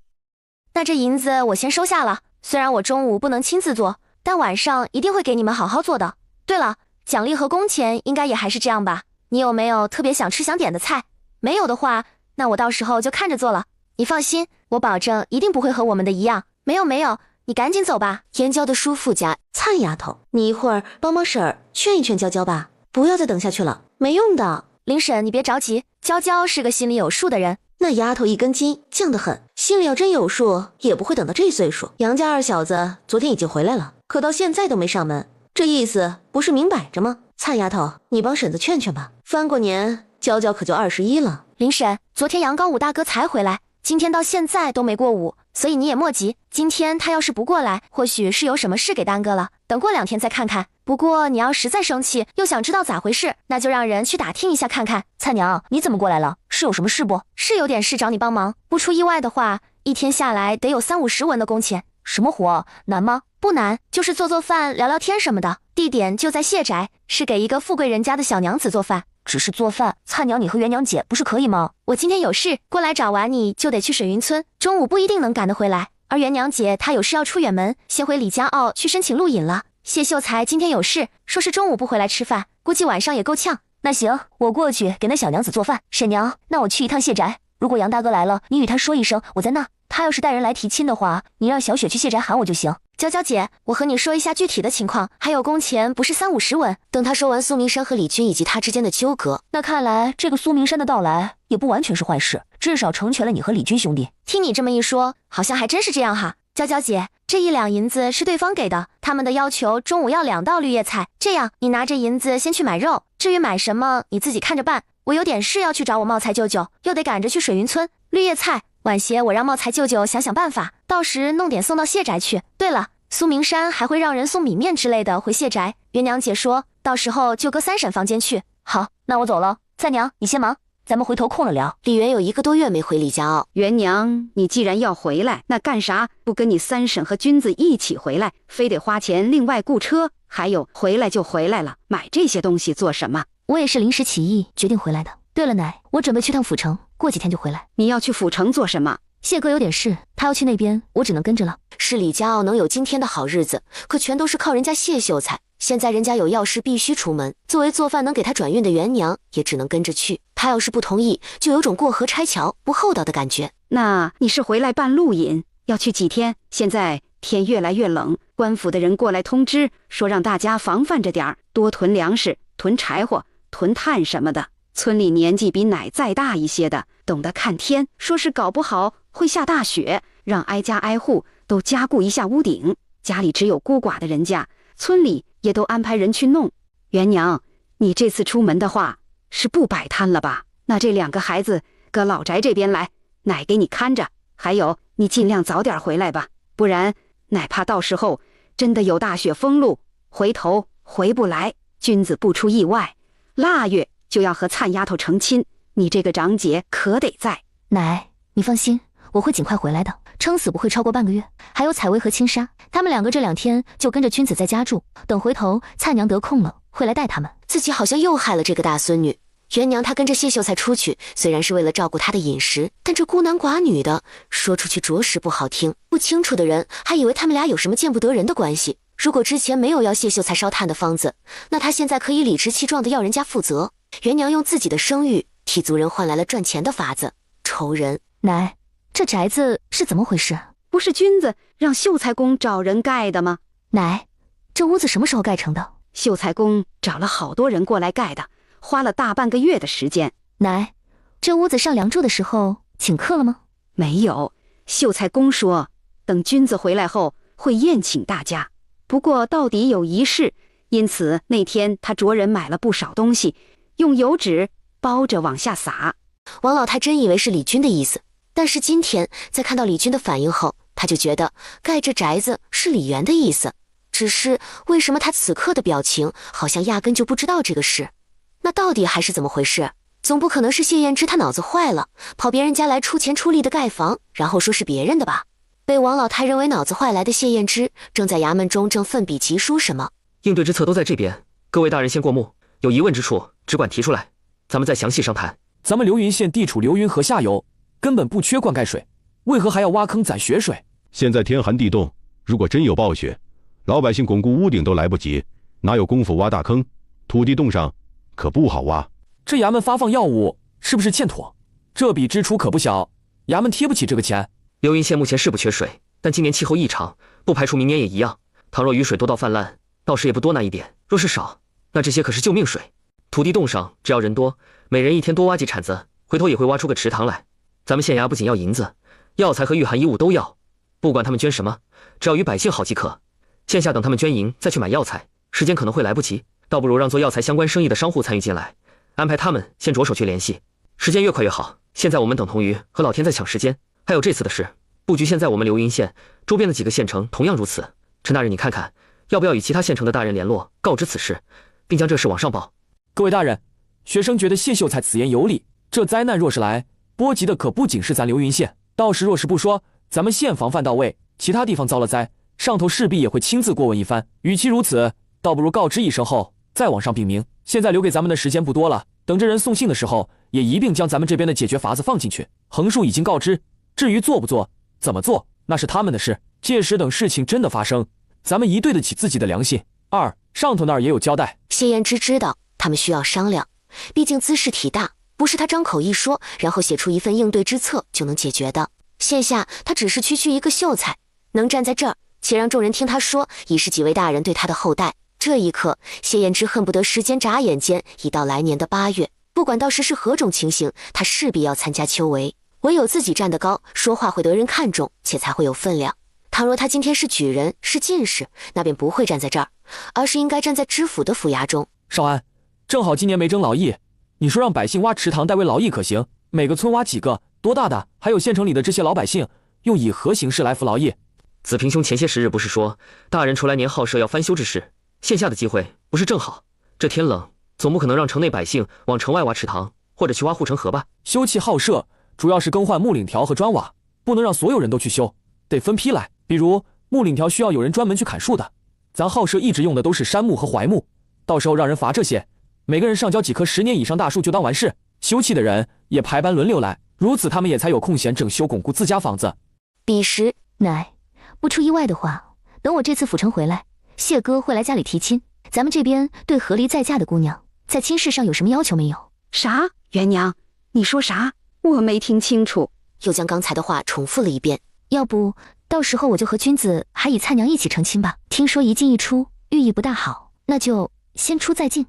那这银子我先收下了，虽然我中午不能亲自做，但晚上一定会给你们好好做的。对了，奖励和工钱应该也还是这样吧？你有没有特别想吃想点的菜？没有的话，那我到时候就看着做了。你放心，我保证一定不会和我们的一样。没有，你赶紧走吧。燕娇的叔父家，灿丫头，你一会儿帮忙婶儿劝一劝娇娇吧，不要再等下去了，没用的。林婶，你别着急，娇娇是个心里有数的人。那丫头一根筋，犟得很，心里要真有数，也不会等到这岁数。杨家二小子昨天已经回来了，可到现在都没上门，这意思不是明摆着吗？灿丫头，你帮婶子劝劝吧，翻过年，娇娇可就21了。林婶，昨天杨高武大哥才回来，今天到现在都没过午，所以你也莫急。今天他要是不过来，或许是有什么事给耽搁了，等过2天再看看。不过你要实在生气，又想知道咋回事，那就让人去打听一下看看。灿娘，你怎么过来了？是有什么事不？是有点事找你帮忙，不出意外的话，一天下来得有30-50文的工钱。什么活？难吗？不难，就是做做饭、聊聊天什么的。地点就在谢宅，是给一个富贵人家的小娘子做饭。只是做饭，灿娘你和元娘姐不是可以吗？我今天有事过来找完你就得去水云村，中午不一定能赶得回来。而元娘姐她有事要出远门，先回李家坳去申请录影了。谢秀才今天有事，说是中午不回来吃饭，估计晚上也够呛。那行，我过去给那小娘子做饭。婶娘，那我去一趟谢宅，如果杨大哥来了，你与他说一声我在那。他要是带人来提亲的话，你让小雪去谢宅喊我就行。娇娇姐，我和你说一下具体的情况，还有工钱不是30-50文。等他说完苏明山和李军以及他之间的纠葛，那看来这个苏明山的到来也不完全是坏事，至少成全了你和李军兄弟。听你这么一说，好像还真是这样哈。娇娇姐，这1两银子是对方给的，他们的要求中午要2道绿叶菜。这样，你拿着银子先去买肉，至于买什么你自己看着办。我有点事要去找我茂才舅舅，又得赶着去水云村。绿叶菜晚些我让茂才舅舅想想办法，到时弄点送到谢宅去。对了，苏明山还会让人送米面之类的回谢宅。元娘姐说到时候就搁3婶房间去。好，那我走了。三娘你先忙，咱们回头空了聊。李元有1个多月没回李家坳。元娘，你既然要回来，那干啥不跟你3婶和君子一起回来，非得花钱另外雇车？还有，回来就回来了，买这些东西做什么？我也是临时起意决定回来的。对了奶，我准备去趟府城，过几天就回来。你要去府城做什么？谢哥有点事，他要去那边，我只能跟着了。是李家坳能有今天的好日子，可全都是靠人家谢秀才。现在人家有要事必须出门，作为做饭能给他转运的元娘，也只能跟着去。他要是不同意，就有种过河拆桥不厚道的感觉。那你是回来办路引，要去几天？现在天越来越冷，官府的人过来通知，说让大家防范着点儿，多囤粮食、囤柴火、囤炭什么的。村里年纪比奶再大一些的，懂得看天，说是搞不好会下大雪，让挨家挨户都加固一下屋顶。家里只有孤寡的人家，村里也都安排人去弄。元娘，你这次出门的话，是不摆摊了吧？那这2个孩子搁老宅这边来，奶给你看着。还有，你尽量早点回来吧，不然奶怕到时候真的有大雪封路，回头回不来，君子不出意外，腊月就要和灿丫头成亲，你这个长姐可得在。奶，你放心，我会尽快回来的，撑死不会超过半个月。还有采薇和青纱，他们2个这2天就跟着君子在家住，等回头灿娘得空了会来带他们。自己好像又害了这个大孙女。元娘她跟着谢秀才出去，虽然是为了照顾她的饮食，但这孤男寡女的，说出去着实不好听。不清楚的人还以为他们俩有什么见不得人的关系。如果之前没有要谢秀才烧炭的方子，那他现在可以理直气壮的要人家负责。元娘用自己的声誉替族人换来了赚钱的法子，仇人。奶，这宅子是怎么回事？不是君子让秀才公找人盖的吗？奶，这屋子什么时候盖成的？秀才公找了好多人过来盖的，花了大半个月的时间。奶，这屋子上梁柱的时候请客了吗？没有，秀才公说等君子回来后会宴请大家，不过到底有仪式，因此那天他着人买了不少东西，用油纸包着往下撒。王老太真以为是李军的意思，但是今天在看到李军的反应后，他就觉得盖这宅子是李元的意思。只是为什么他此刻的表情好像压根就不知道这个事？那到底还是怎么回事？总不可能是谢燕之他脑子坏了，跑别人家来出钱出力的盖房，然后说是别人的吧？被王老太认为脑子坏来的谢燕之正在衙门中奋笔疾书什么。应对之策都在这边，各位大人先过目，有疑问之处只管提出来，咱们再详细商谈。咱们流云县地处流云河下游，根本不缺灌溉水，为何还要挖坑攒雪水？现在天寒地冻，如果真有暴雪，老百姓巩固屋顶都来不及，哪有功夫挖大坑？土地冻上可不好挖。这衙门发放药物是不是欠妥？这笔支出可不小，衙门贴不起这个钱。流云县目前是不缺水，但今年气候异常，不排除明年也一样。倘若雨水多到泛滥，倒是也不多拿一点；若是少，那这些可是救命水。土地冻上，只要人多，每人一天多挖几铲子，回头也会挖出个池塘来。咱们县衙不仅要银子，药材和御寒衣物都要，不管他们捐什么，只要与百姓好即可。线下等他们捐银再去买药材，时间可能会来不及，倒不如让做药材相关生意的商户参与进来，安排他们先着手去联系，时间越快越好。现在我们等同于和老天在抢时间。还有这次的事，布局现在我们流云县周边的几个县城同样如此。陈大人，你看看，要不要与其他县城的大人联络，告知此事，并将这事往上报？各位大人，学生觉得谢秀才此言有理。这灾难若是来，波及的可不仅是咱流云县，到时若是不说，咱们县防范到位，其他地方遭了灾，上头势必也会亲自过问一番。与其如此，倒不如告知一声后再往上禀明。现在留给咱们的时间不多了，等这人送信的时候，也一并将咱们这边的解决法子放进去。横竖已经告知，至于做不做，怎么做，那是他们的事。届时等事情真的发生，咱们一对得起自己的良心，二上头那儿也有交代。谢燕之知道他们需要商量，毕竟兹事体大，不是他张口一说，然后写出一份应对之策就能解决的。现下他只是区区一个秀才，能站在这儿，且让众人听他说，已是几位大人对他的厚待。这一刻，谢燕之恨不得时间眨眼间已到来年的8月。不管到时是何种情形，他势必要参加秋闱。唯有自己站得高，说话会得人看重，且才会有分量。倘若他今天是举人，是进士，那便不会站在这儿，而是应该站在知府的府衙中。少安，正好今年没征劳役，你说让百姓挖池塘代为劳役可行？每个村挖几个，多大的？还有县城里的这些老百姓，又以何形式来服劳役？子平兄前些时日不是说，大人筹来年好社要翻修之事，线下的机会不是正好？这天冷，总不可能让城内百姓往城外挖池塘，或者去挖护城河吧？修葺好社主要是更换木檩条和砖瓦，不能让所有人都去修，得分批来。比如木檩条需要有人专门去砍树的，咱好社一直用的都是杉木和槐木，到时候让人伐这些，每个人上交几棵10年以上大树就当完事。修葺的人也排班轮流来，如此他们也才有空闲整修巩固自家房子。彼时，奶，不出意外的话，等我这次府城回来，谢哥会来家里提亲。咱们这边对合离再嫁的姑娘，在亲事上有什么要求没有？啥？元娘，你说啥？我没听清楚。又将刚才的话重复了一遍。要不到时候我就和君子还以灿娘一起成亲吧。听说一进一出，寓意不大好，那就先出再进。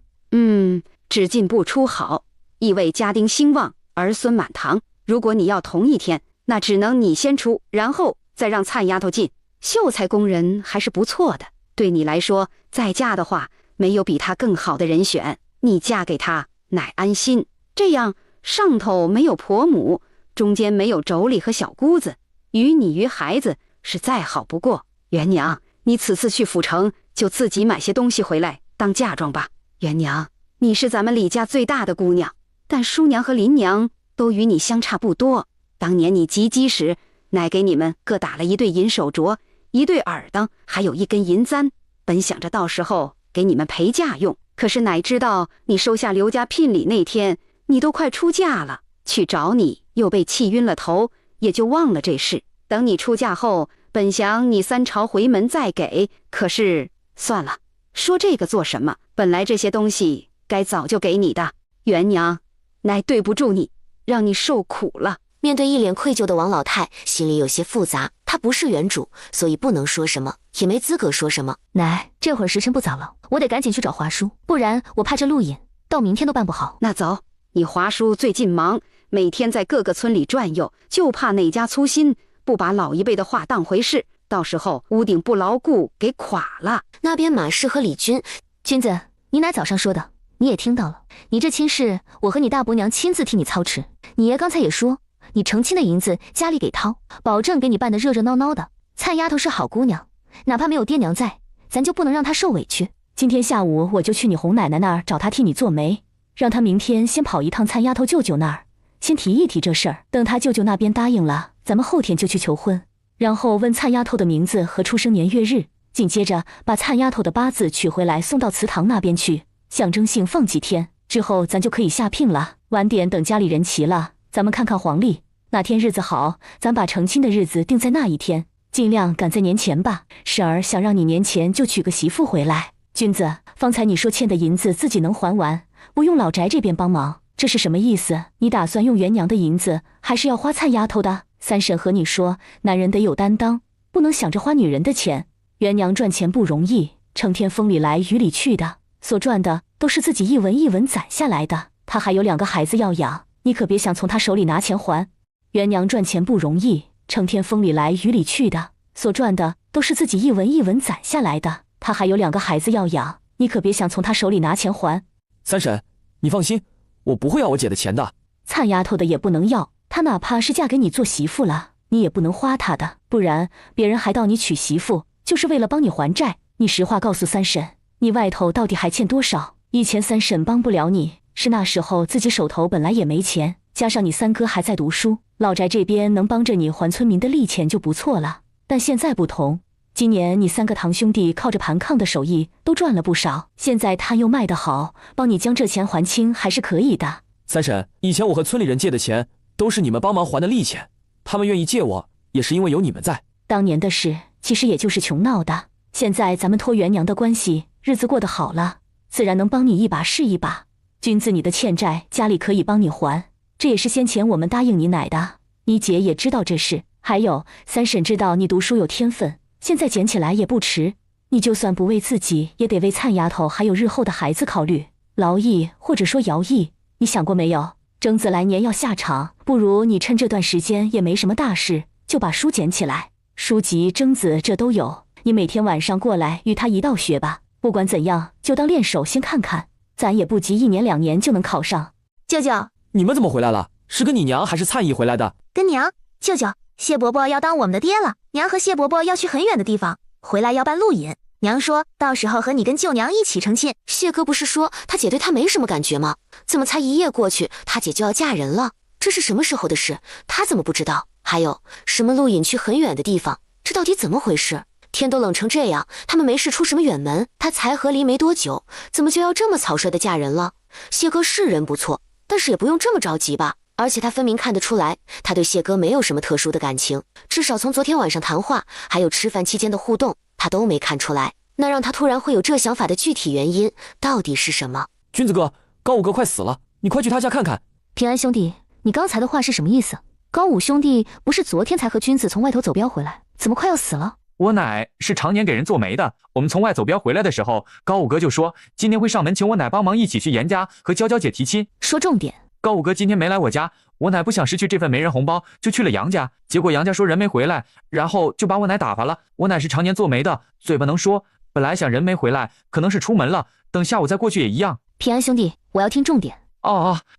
只进不出好，意味家丁兴旺，儿孙满堂。如果你要同一天，那只能你先出，然后再让灿丫头进。秀才宫人还是不错的，对你来说，再嫁的话，没有比他更好的人选，你嫁给他乃安心。这样上头没有婆母，中间没有妯娌和小姑子，于你于孩子是再好不过。元娘，你此次去府城就自己买些东西回来当嫁妆吧。元娘，你是咱们李家最大的姑娘，但叔娘和林娘都与你相差不多。当年你及笄时，乃给你们各打了一对银手镯、一对耳当，还有一根银簪，本想着到时候给你们陪嫁用。可是乃知道你收下刘家聘礼那天，你都快出嫁了，去找你又被气晕了头，也就忘了这事。等你出嫁后，本想你3朝回门再给，可是算了，说这个做什么？本来这些东西该早就给你的。元娘，乃对不住你，让你受苦了。面对一脸愧疚的王老太，心里有些复杂。她不是原主，所以不能说什么，也没资格说什么。奶，这会儿时辰不早了，我得赶紧去找华叔，不然我怕这路引到明天都办不好。那走，你华叔最近忙，每天在各个村里转悠，就怕哪家粗心，不把老一辈的话当回事，到时候屋顶不牢固，给垮了。那边马氏和李军，君子，你奶早上说的，你也听到了。你这亲事，我和你大伯娘亲自替你操持。你爷刚才也说，你成亲的银子家里给掏，保证给你办得热热闹闹的。灿丫头是好姑娘，哪怕没有爹娘在，咱就不能让她受委屈。今天下午我就去你洪奶奶那儿找她替你做媒，让她明天先跑一趟灿丫头舅舅那儿，先提一提这事儿。等她舅舅那边答应了，咱们后天就去求婚，然后问灿丫头的名字和出生年月日，紧接着把灿丫头的八字取回来送到祠堂那边去，象征性放几天，之后咱就可以下聘了。晚点等家里人齐了，咱们看看黄历，哪天日子好，咱把成亲的日子定在那一天，尽量赶在年前吧。婶儿想让你年前就娶个媳妇回来。君子，方才你说欠的银子自己能还完，不用老宅这边帮忙，这是什么意思？你打算用元娘的银子，还是要花灿丫头的？三婶和你说，男人得有担当，不能想着花女人的钱。元娘赚钱不容易，成天风里来雨里去的，所赚的都是自己一文一文攒下来的。她还有2个孩子要养，你可别想从她手里拿钱还。元娘赚钱不容易，成天风里来雨里去的，所赚的都是自己一文一文攒下来的。她还有2个孩子要养，你可别想从她手里拿钱还。三婶，你放心，我不会要我姐的钱的。灿丫头的也不能要，她哪怕是嫁给你做媳妇了，你也不能花她的，不然别人还到你娶媳妇，就是为了帮你还债。你实话告诉三婶，你外头到底还欠多少？以前三婶帮不了你，是那时候自己手头本来也没钱，加上你3哥还在读书，老宅这边能帮着你还村民的利钱就不错了。但现在不同，今年你3个堂兄弟靠着盘炕的手艺都赚了不少，现在他又卖得好，帮你将这钱还清还是可以的。三婶，以前我和村里人借的钱都是你们帮忙还的利钱，他们愿意借我也是因为有你们在。当年的事其实也就是穷闹的，现在咱们托元娘的关系，日子过得好了，自然能帮你一把是一把。君子，你的欠债家里可以帮你还，这也是先前我们答应你奶的，你姐也知道这事。还有三婶知道你读书有天分，现在捡起来也不迟。你就算不为自己，也得为灿丫头还有日后的孩子考虑。劳役或者说徭役，你想过没有？征子来年要下场，不如你趁这段时间也没什么大事，就把书捡起来，书籍、征子这都有，你每天晚上过来与他一道学吧。不管怎样，就当练手先看看，咱也不急1年2年就能考上。舅舅，你们怎么回来了？是跟你娘还是灿姨回来的？跟娘。舅舅，谢伯伯要当我们的爹了，娘和谢伯伯要去很远的地方，回来要办路引。娘说到时候和你跟舅娘一起成亲。谢哥不是说他姐对他没什么感觉吗？怎么才1夜过去，他姐就要嫁人了？这是什么时候的事？他怎么不知道？还有什么路引去很远的地方，这到底怎么回事？天都冷成这样，他们没事出什么远门？他才和离没多久，怎么就要这么草率的嫁人了？谢哥是人不错，但是也不用这么着急吧。而且他分明看得出来，他对谢哥没有什么特殊的感情，至少从昨天晚上谈话还有吃饭期间的互动，他都没看出来。那让他突然会有这想法的具体原因到底是什么？君子哥，高武哥快死了，你快去他家看看。平安兄弟，你刚才的话是什么意思？高武兄弟不是昨天才和君子从外头走镖回来，怎么快要死了？我奶是常年给人做媒的，我们从外走镖回来的时候，高武哥就说今天会上门请我奶帮忙一起去严家和娇娇姐提亲。说重点。高武哥今天没来我家，我奶不想失去这份媒人红包，就去了杨家，结果杨家说人没回来，然后就把我奶打发了。我奶是常年做媒的，嘴巴能说，本来想人没回来，可能是出门了，等下午再过去也一样。平安兄弟，我要听重点。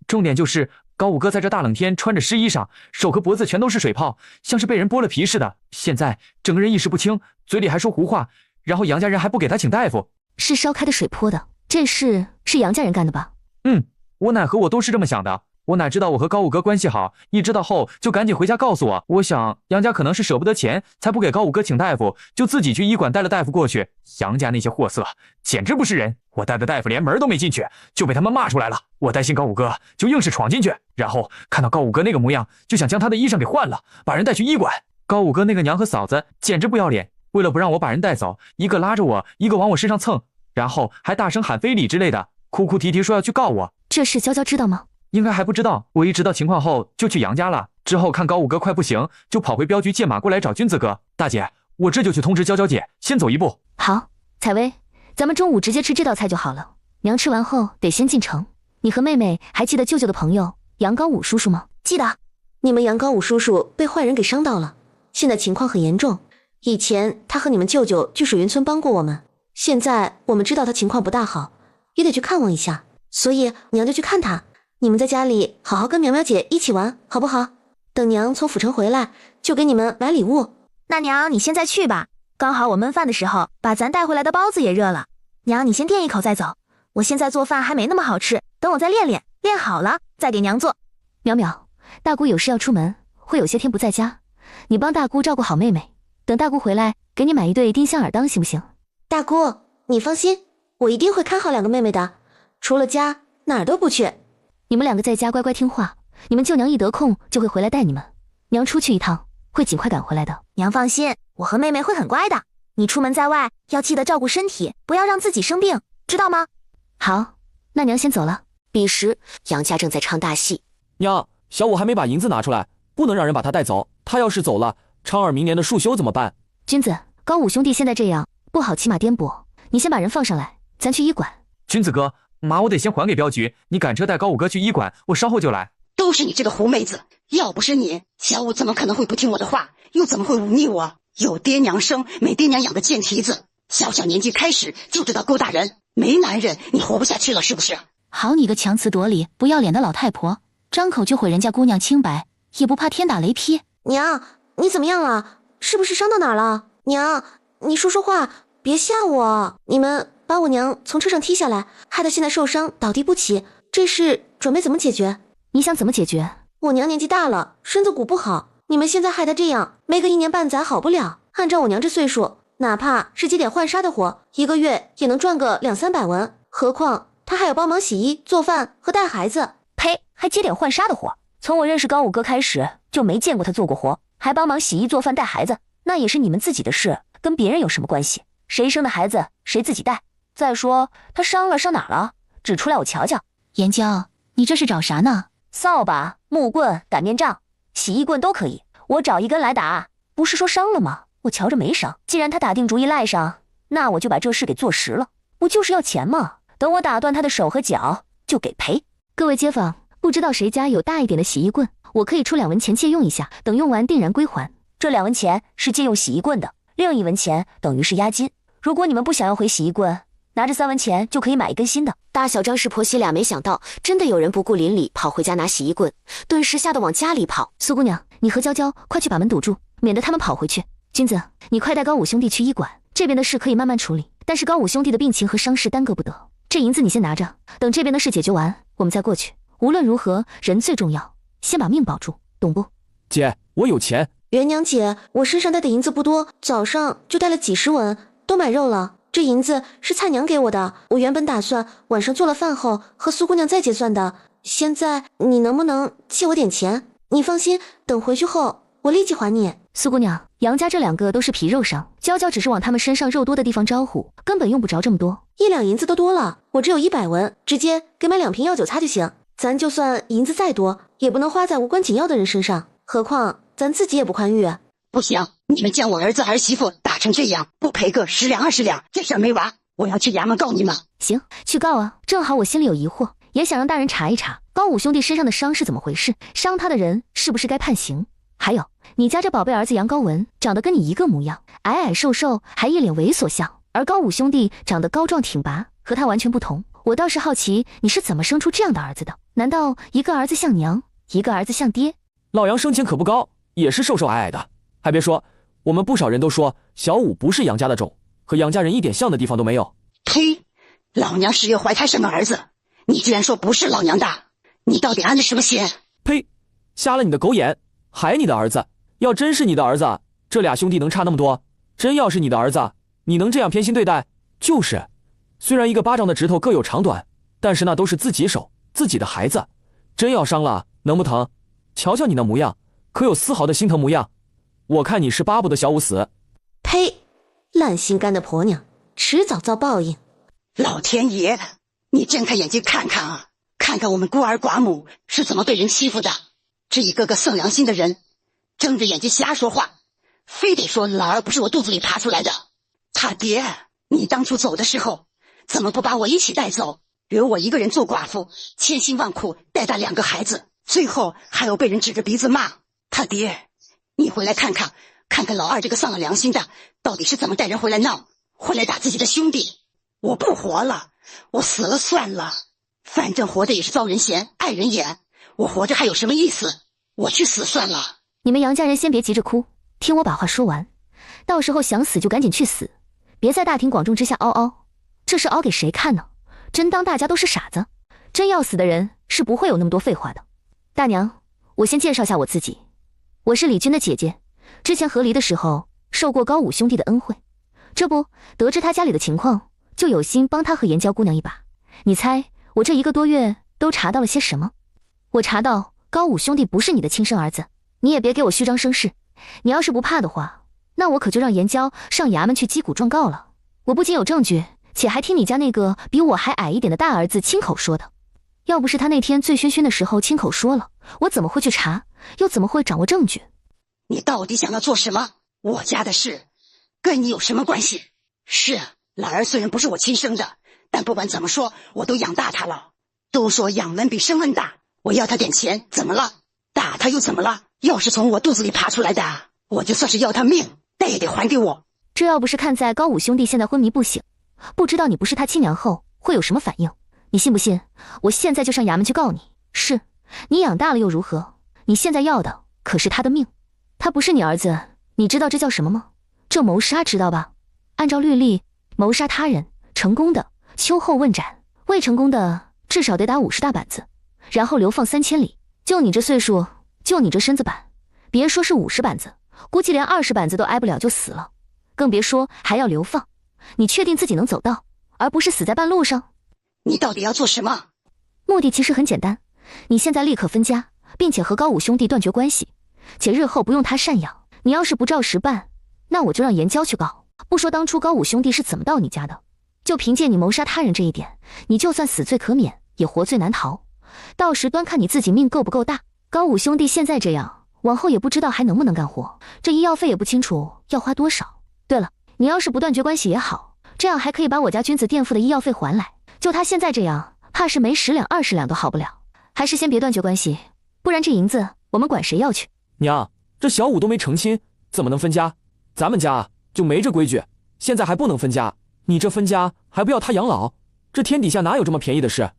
重点就是高武哥在这大冷天穿着湿衣裳，手和脖子全都是水泡，像是被人剥了皮似的，现在整个人意识不清，嘴里还说胡话，然后杨家人还不给他请大夫。是烧开的水泼的，这事是杨家人干的吧？我奶和我都是这么想的。我奶知道我和高五哥关系好，一知道后就赶紧回家告诉我。我想杨家可能是舍不得钱，才不给高五哥请大夫，就自己去医馆带了大夫过去。杨家那些货色简直不是人，我带的大夫连门都没进去，就被他们骂出来了。我担心高五哥，就硬是闯进去，然后看到高五哥那个模样，就想将他的衣裳给换了，把人带去医馆。高五哥那个娘和嫂子简直不要脸，为了不让我把人带走，一个拉着我，一个往我身上蹭，然后还大声喊非礼之类的，哭哭啼啼说要去告我。这事娇娇知道吗？应该还不知道，我一知道情况后就去杨家了。之后看高五哥快不行，就跑回镖局借马过来找君子哥。大姐，我这就去通知娇娇姐，先走一步。好，采薇，咱们中午直接吃这道菜就好了。娘吃完后得先进城。你和妹妹还记得舅舅的朋友杨高武叔叔吗？记得。你们杨高武叔叔被坏人给伤到了，现在情况很严重。以前他和你们舅舅去水云村帮过我们，现在我们知道他情况不大好，也得去看望一下，所以娘就去看他。你们在家里好好跟苗苗姐一起玩，好不好？等娘从府城回来，就给你们买礼物。那娘你现在去吧，刚好我焖饭的时候把咱带回来的包子也热了。娘你先垫一口再走，我现在做饭还没那么好吃，等我再练练，练好了再给娘做。淼淼，大姑有事要出门，会有些天不在家，你帮大姑照顾好妹妹，等大姑回来给你买一对丁香耳当行不行？大姑你放心，我一定会看好两个妹妹的，除了家哪儿都不去。你们两个在家乖乖听话，你们舅娘一得空就会回来带你们。娘出去一趟，会尽快赶回来的。娘放心，我和妹妹会很乖的。你出门在外要记得照顾身体，不要让自己生病，知道吗？好，那娘先走了。彼时，杨家正在唱大戏。娘，小五还没把银子拿出来，不能让人把他带走。他要是走了，昌儿明年的束修怎么办？君子，高武兄弟现在这样，不好骑马颠簸。你先把人放上来，咱去医馆。君子哥，马我得先还给镖局，你赶车带高五哥去医馆，我稍后就来。都是你这个狐妹子，要不是你，小五怎么可能会不听我的话，又怎么会忤逆我？有爹娘生，没爹娘养的贱蹄子，小小年纪开始就知道勾搭人，没男人你活不下去了是不是？好你个强词夺理、不要脸的老太婆，张口就毁人家姑娘清白，也不怕天打雷劈。娘，你怎么样了？是不是伤到哪儿了？娘，你说说话，别吓我！你们把我娘从车上踢下来，害得现在受伤倒地不起，这事准备怎么解决？你想怎么解决？我娘年纪大了，身子骨不好，你们现在害她这样，没个1年半载好不了。按照我娘这岁数，哪怕是接点换纱的活，一个月也能赚个200-300文，何况她还要帮忙洗衣、做饭和带孩子。呸，还接点换纱的活？从我认识高五哥开始，就没见过他做过活，还帮忙洗衣、做饭、带孩子，那也是你们自己的事，跟别人有什么关系？谁生的孩子谁自己带。再说他伤哪儿了？指出来我瞧瞧。颜娇，你这是找啥呢？扫把、木棍、擀面杖、洗衣棍都可以，我找一根来打。不是说伤了吗？我瞧着没伤。既然他打定主意赖上，那我就把这事给做实了。不就是要钱吗？等我打断他的手和脚，就给赔。各位街坊，不知道谁家有大一点的洗衣棍，我可以出2文钱借用一下，等用完定然归还。这2文钱是借用洗衣棍的，另1文钱等于是押金。如果你们不想要回洗衣棍，拿着3文钱就可以买一根新的。大小张氏婆媳俩没想到，真的有人不顾邻里跑回家拿洗衣棍，顿时吓得往家里跑。苏姑娘，你和娇娇快去把门堵住，免得他们跑回去。君子，你快带高武兄弟去医馆，这边的事可以慢慢处理，但是高武兄弟的病情和伤势耽搁不得。这银子你先拿着，等这边的事解决完，我们再过去。无论如何，人最重要，先把命保住，懂不？姐，我有钱。元娘姐，我身上带的银子不多，早上就带了几10文，都买肉了。这银子是蔡娘给我的，我原本打算晚上做了饭后和苏姑娘再结算的。现在你能不能借我点钱？你放心，等回去后我立即还你。苏姑娘，杨家这2个都是皮肉伤，娇娇只是往他们身上肉多的地方招呼，根本用不着这么多。1两银子都多了，我只有100文，直接给买2瓶药酒擦就行。咱就算银子再多，也不能花在无关紧要的人身上，何况咱自己也不宽裕。不行，你们将我儿子儿媳妇打成这样，不赔个10两20两，这事儿没完，我要去衙门告你们。行，去告啊！正好我心里有疑惑，也想让大人查一查高武兄弟身上的伤是怎么回事，伤他的人是不是该判刑？还有，你家这宝贝儿子杨高文长得跟你一个模样，矮矮瘦瘦，还一脸猥琐相，而高武兄弟长得高壮挺拔，和他完全不同。我倒是好奇你是怎么生出这样的儿子的？难道一个儿子像娘，一个儿子像爹？老杨生前可不高，也是瘦瘦矮矮的。还别说，我们不少人都说小五不是杨家的种，和杨家人一点像的地方都没有。呸！老娘10月怀胎生个儿子，你居然说不是老娘的，你到底安的什么心？呸！瞎了你的狗眼，还你的儿子？要真是你的儿子，这俩兄弟能差那么多？真要是你的儿子，你能这样偏心对待？就是，虽然一个巴掌的指头各有长短，但是那都是自己手，自己的孩子，真要伤了，能不疼？瞧瞧你那模样，可有丝毫的心疼模样？我看你是巴不得小五死。呸！烂心肝的婆娘，迟早遭报应。老天爷，你睁开眼睛看看啊，看看我们孤儿寡母是怎么被人欺负的。这一个个丧良心的人，睁着眼睛瞎说话，非得说老儿不是我肚子里爬出来的。他爹，你当初走的时候，怎么不把我一起带走，留我一个人做寡妇，千辛万苦带大2个孩子，最后还有被人指着鼻子骂。他爹，你回来看看，看看老二这个丧了良心的，到底是怎么带人回来闹，回来打自己的兄弟。我不活了，我死了算了，反正活着也是遭人嫌，碍人眼，我活着还有什么意思？我去死算了。你们杨家人先别急着哭，听我把话说完，到时候想死就赶紧去死，别在大庭广众之下嗷嗷，这是嗷给谁看呢？真当大家都是傻子？真要死的人是不会有那么多废话的。大娘，我先介绍下我自己，我是李军的姐姐，之前和离的时候受过高武兄弟的恩惠，这不得知他家里的情况，就有心帮他和颜娇姑娘一把。你猜我这1个多月都查到了些什么？我查到高武兄弟不是你的亲生儿子，你也别给我虚张声势，你要是不怕的话，那我可就让颜娇上衙门去击鼓状告了。我不仅有证据，且还听你家那个比我还矮一点的大儿子亲口说的。要不是他那天醉醺醺的时候亲口说了，我怎么会去查，又怎么会掌握证据？你到底想要做什么？我家的事跟你有什么关系？是啊，老儿虽然不是我亲生的，但不管怎么说，我都养大他了。都说养恩比生恩大，我要他点钱，怎么了？打他又怎么了？要是从我肚子里爬出来的，我就算是要他命，但也得还给我。这要不是看在高武兄弟现在昏迷不醒，不知道你不是他亲娘后会有什么反应。你信不信我现在就上衙门去告你？是，你养大了又如何？你现在要的可是他的命。他不是你儿子，你知道这叫什么吗？这谋杀，知道吧？按照律例，谋杀他人成功的秋后问斩，未成功的至少得打50大板子，然后流放3千里。就你这岁数，就你这身子板，别说是50板子，估计连20板子都挨不了就死了，更别说还要流放。你确定自己能走到，而不是死在半路上？你到底要做什么？目的其实很简单，你现在立刻分家，并且和高武兄弟断绝关系，且日后不用他赡养。你要是不照实办，那我就让颜娇去告。不说当初高武兄弟是怎么到你家的，就凭借你谋杀他人这一点，你就算死罪可免，也活罪难逃。到时端看你自己命够不够大。高武兄弟现在这样，往后也不知道还能不能干活，这医药费也不清楚要花多少。对了，你要是不断绝关系也好，这样还可以把我家君子垫付的医药费还来。就他现在这样，怕是没10两20两都好不了。还是先别断绝关系，不然这银子我们管谁要去？娘，这小五都没成亲，怎么能分家？咱们家就没这规矩，现在还不能分家。你这分家还不要他养老？这天底下哪有这么便宜的事？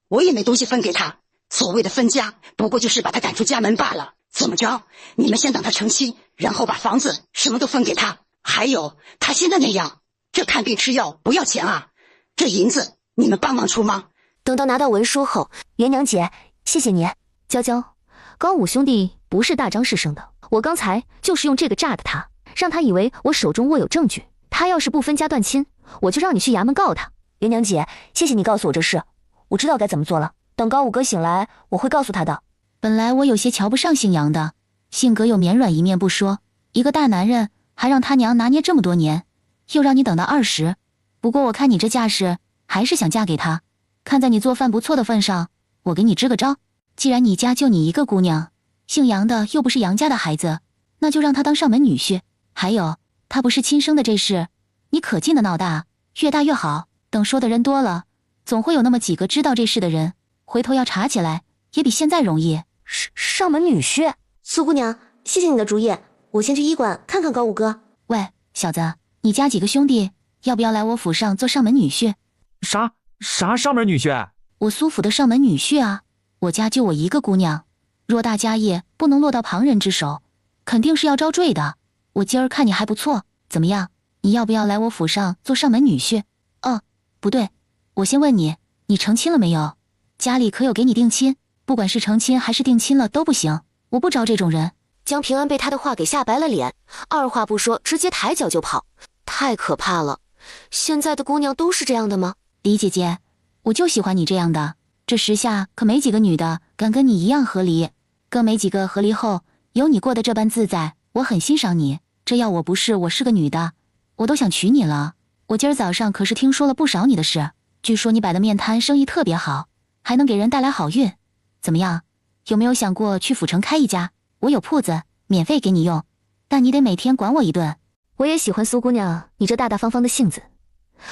我也没东西分给他，所谓的分家不过就是把他赶出家门罢了。怎么着？你们先等他成亲，然后把房子什么都分给他。还有他现在那样，这看病吃药不要钱啊？这银子你们帮忙出吗？等到拿到文书后，元娘姐，谢谢你。娇娇，高武兄弟不是大张氏生的，我刚才就是用这个诈的他，让他以为我手中握有证据。他要是不分家断亲，我就让你去衙门告他。元娘姐，谢谢你告诉我这事，我知道该怎么做了。等高武哥醒来，我会告诉他的。本来我有些瞧不上姓杨的，性格有绵软一面不说，一个大男人还让他娘拿捏这么多年，又让你等到20。不过我看你这架势，还是想嫁给他。看在你做饭不错的份上，我给你支个招。既然你家就你一个姑娘，姓杨的又不是杨家的孩子，那就让他当上门女婿。还有，他不是亲生的这事，你可劲的闹大，越大越好。等说的人多了，总会有那么几个知道这事的人，回头要查起来也比现在容易。上门女婿，苏姑娘，谢谢你的主意，我先去医馆看看高武哥。喂，小子，你家几个兄弟，要不要来我府上做上门女婿？啥上门女婿？我苏府的上门女婿啊！我家就我一个姑娘，偌大家业不能落到旁人之手，肯定是要遭罪的。我今儿看你还不错，怎么样？你要不要来我府上做上门女婿？哦，不对，我先问你，你成亲了没有？家里可有给你定亲？不管是成亲还是定亲了都不行，我不招这种人。江平安被他的话给吓白了脸，二话不说，直接抬脚就跑，太可怕了。现在的姑娘都是这样的吗？李姐姐，我就喜欢你这样的，这时下可没几个女的敢跟你一样和离，更没几个和离后有你过得这般自在，我很欣赏你。这要我是个女的，我都想娶你了。我今儿早上可是听说了不少你的事，据说你摆的面摊生意特别好，还能给人带来好运。怎么样，有没有想过去府城开一家？我有铺子，免费给你用，但你得每天管我一顿。我也喜欢苏姑娘你这大大方方的性子。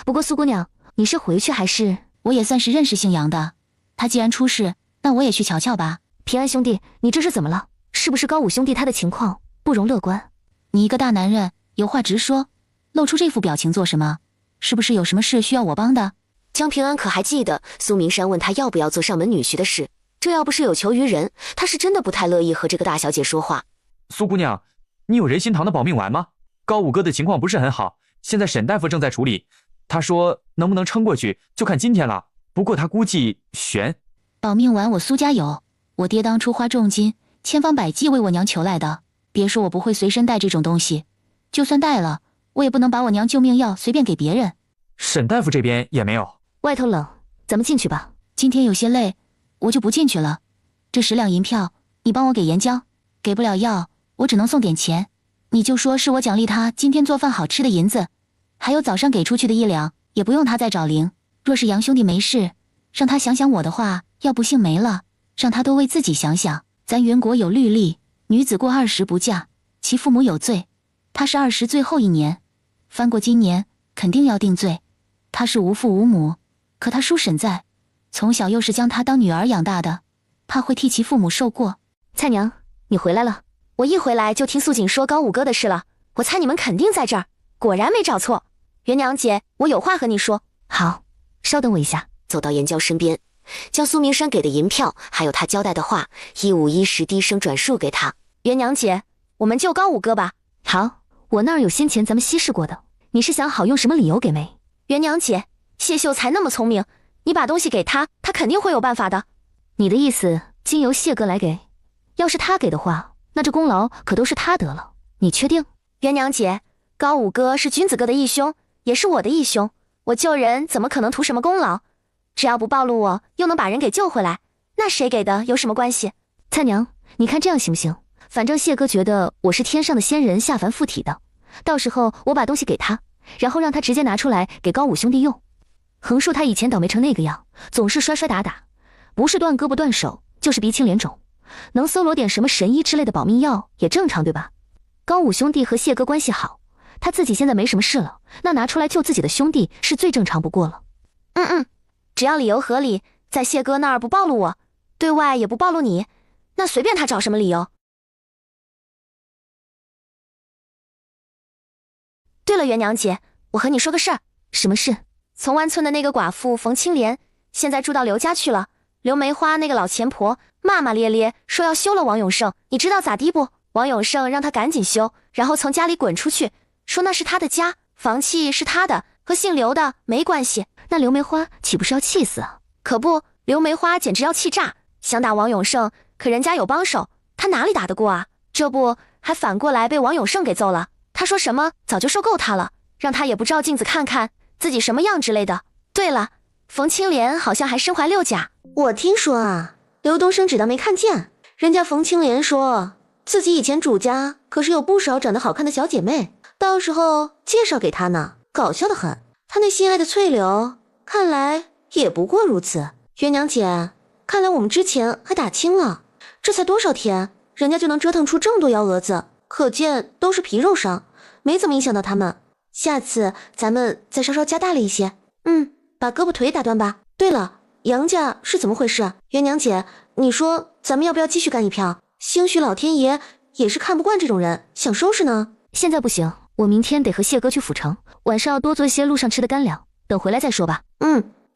不过苏姑娘，你是回去还是……我也算是认识姓杨的，他既然出事，那我也去瞧瞧吧。平安兄弟，你这是怎么了？是不是高武兄弟他的情况不容乐观？你一个大男人，有话直说，露出这副表情做什么？是不是有什么事需要我帮的？江平安可还记得苏明山问他要不要做上门女婿的事，这要不是有求于人，他是真的不太乐意和这个大小姐说话。苏姑娘，你有人心堂的保命丸吗？高武哥的情况不是很好，现在沈大夫正在处理，他说能不能撑过去就看今天了，不过他估计悬。保命丸我苏家有，我爹当初花重金千方百计为我娘求来的，别说我不会随身带这种东西，就算带了，我也不能把我娘救命药随便给别人。沈大夫这边也没有。外头冷，咱们进去吧。今天有些累，我就不进去了。这10两银票，你帮我给岩浆，给不了药，我只能送点钱。你就说是我奖励他今天做饭好吃的银子，还有早上给出去的1两，也不用他再找零。若是杨兄弟没事，让他想想我的话，要不幸没了，让他多为自己想想。咱袁国有律例，女子过20不嫁，其父母有罪。他是20最后1年，翻过今年肯定要定罪。他是无父无母，可他叔婶在，从小又是将他当女儿养大的，怕会替其父母受过。蔡娘，你回来了。我一回来就听素锦说高武哥的事了，我猜你们肯定在这儿，果然没找错。元娘姐，我有话和你说。好，稍等我一下。走到颜娇身边，将苏明山给的银票还有他交代的话一五一十低声转述给他。元娘姐，我们救高武哥吧。好，我那儿有先前咱们稀释过的，你是想好用什么理由给没？元娘姐，谢秀才那么聪明，你把东西给他，他肯定会有办法的。你的意思经由谢哥来给？要是他给的话，那这功劳可都是他得了，你确定？元娘姐，高武哥是君子哥的义兄，也是我的义兄，我救人怎么可能图什么功劳？只要不暴露我，又能把人给救回来，那谁给的有什么关系？蔡娘，你看这样行不行？反正谢哥觉得我是天上的仙人下凡附体的，到时候我把东西给他，然后让他直接拿出来给高武兄弟用。横竖他以前倒霉成那个样，总是摔摔打打，不是断胳膊断手，就是鼻青脸肿，能搜罗点什么神医之类的保命药也正常，对吧？高武兄弟和谢哥关系好，他自己现在没什么事了，那拿出来救自己的兄弟是最正常不过了。只要理由合理，在谢哥那儿不暴露我，对外也不暴露你，那随便他找什么理由。对了，元娘姐，我和你说个事儿。什么事？从湾村的那个寡妇冯青莲，现在住到刘家去了。刘梅花那个老钱婆骂骂咧咧说要休了王永胜，你知道咋地不？王永胜让他赶紧休，然后从家里滚出去，说那是他的家，房契是他的，和姓刘的没关系。那刘梅花岂不是要气死啊？可不，刘梅花简直要气炸，想打王永胜，可人家有帮手，他哪里打得过啊？这不还反过来被王永胜给揍了。他说什么早就受够他了，让他也不照镜子看看自己什么样之类的。对了，冯青莲好像还身怀6甲。我听说啊，刘东升只当没看见，人家冯青莲说自己以前主家可是有不少长得好看的小姐妹，到时候介绍给他呢，搞笑的很。他那心爱的翠柳看来也不过如此。元娘姐，看来我们之前还打轻了，这才多少天，人家就能折腾出这么多幺蛾子，可见都是皮肉伤，没怎么影响到他们。下次咱们再稍稍加大了一些，把胳膊腿打断吧。对了，杨家是怎么回事？元娘姐，你说咱们要不要继续干一票？兴许老天爷也是看不惯这种人，想收拾呢。现在不行，我明天得和谢哥去府城，晚上要多做一些路上吃的干粮，等回来再说吧。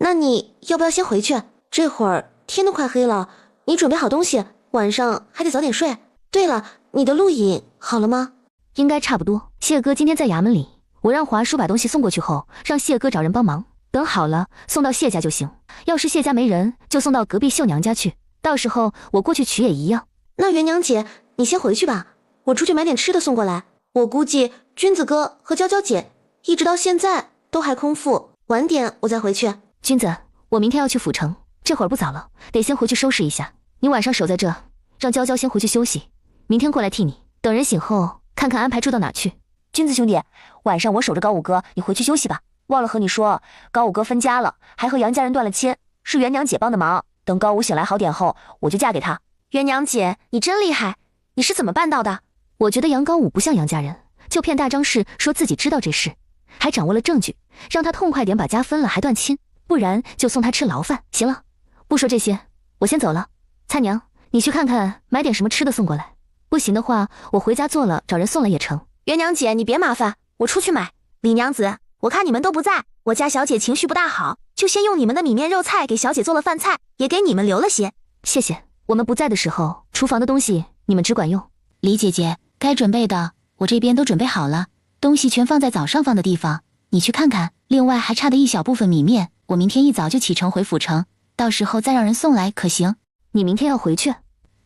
那你要不要先回去？这会儿天都快黑了，你准备好东西，晚上还得早点睡。对了，你的路引好了吗？应该差不多。谢哥今天在衙门里，我让华叔把东西送过去后，让谢哥找人帮忙，等好了送到谢家就行。要是谢家没人，就送到隔壁秀娘家去，到时候我过去取也一样。那元娘姐，你先回去吧，我出去买点吃的送过来。我估计君子哥和娇娇姐一直到现在都还空腹，晚点我再回去。君子，我明天要去府城，这会儿不早了，得先回去收拾一下。你晚上守在这，让娇娇先回去休息，明天过来替你。等人醒后，看看安排住到哪去。君子兄弟，晚上我守着高五哥，你回去休息吧。忘了和你说，高五哥分家了，还和杨家人断了亲，是元娘姐帮的忙。等高五醒来好点后，我就嫁给他。元娘姐，你真厉害，你是怎么办到的？我觉得杨高武不像杨家人，就骗大张氏说自己知道这事，还掌握了证据，让他痛快点把家分了还断亲，不然就送他吃牢饭。行了，不说这些，我先走了。蔡娘，你去看看买点什么吃的送过来，不行的话我回家做了找人送来也成。元娘姐你别麻烦，我出去买。李娘子，我看你们都不在，我家小姐情绪不大好，就先用你们的米面肉菜给小姐做了饭菜，也给你们留了些。谢谢，我们不在的时候，厨房的东西你们只管用。李姐姐，该准备的我这边都准备好了，东西全放在早上放的地方，你去看看。另外还差的一小部分米面，我明天一早就启程回府城，到时候再让人送来，可行？你明天要回去？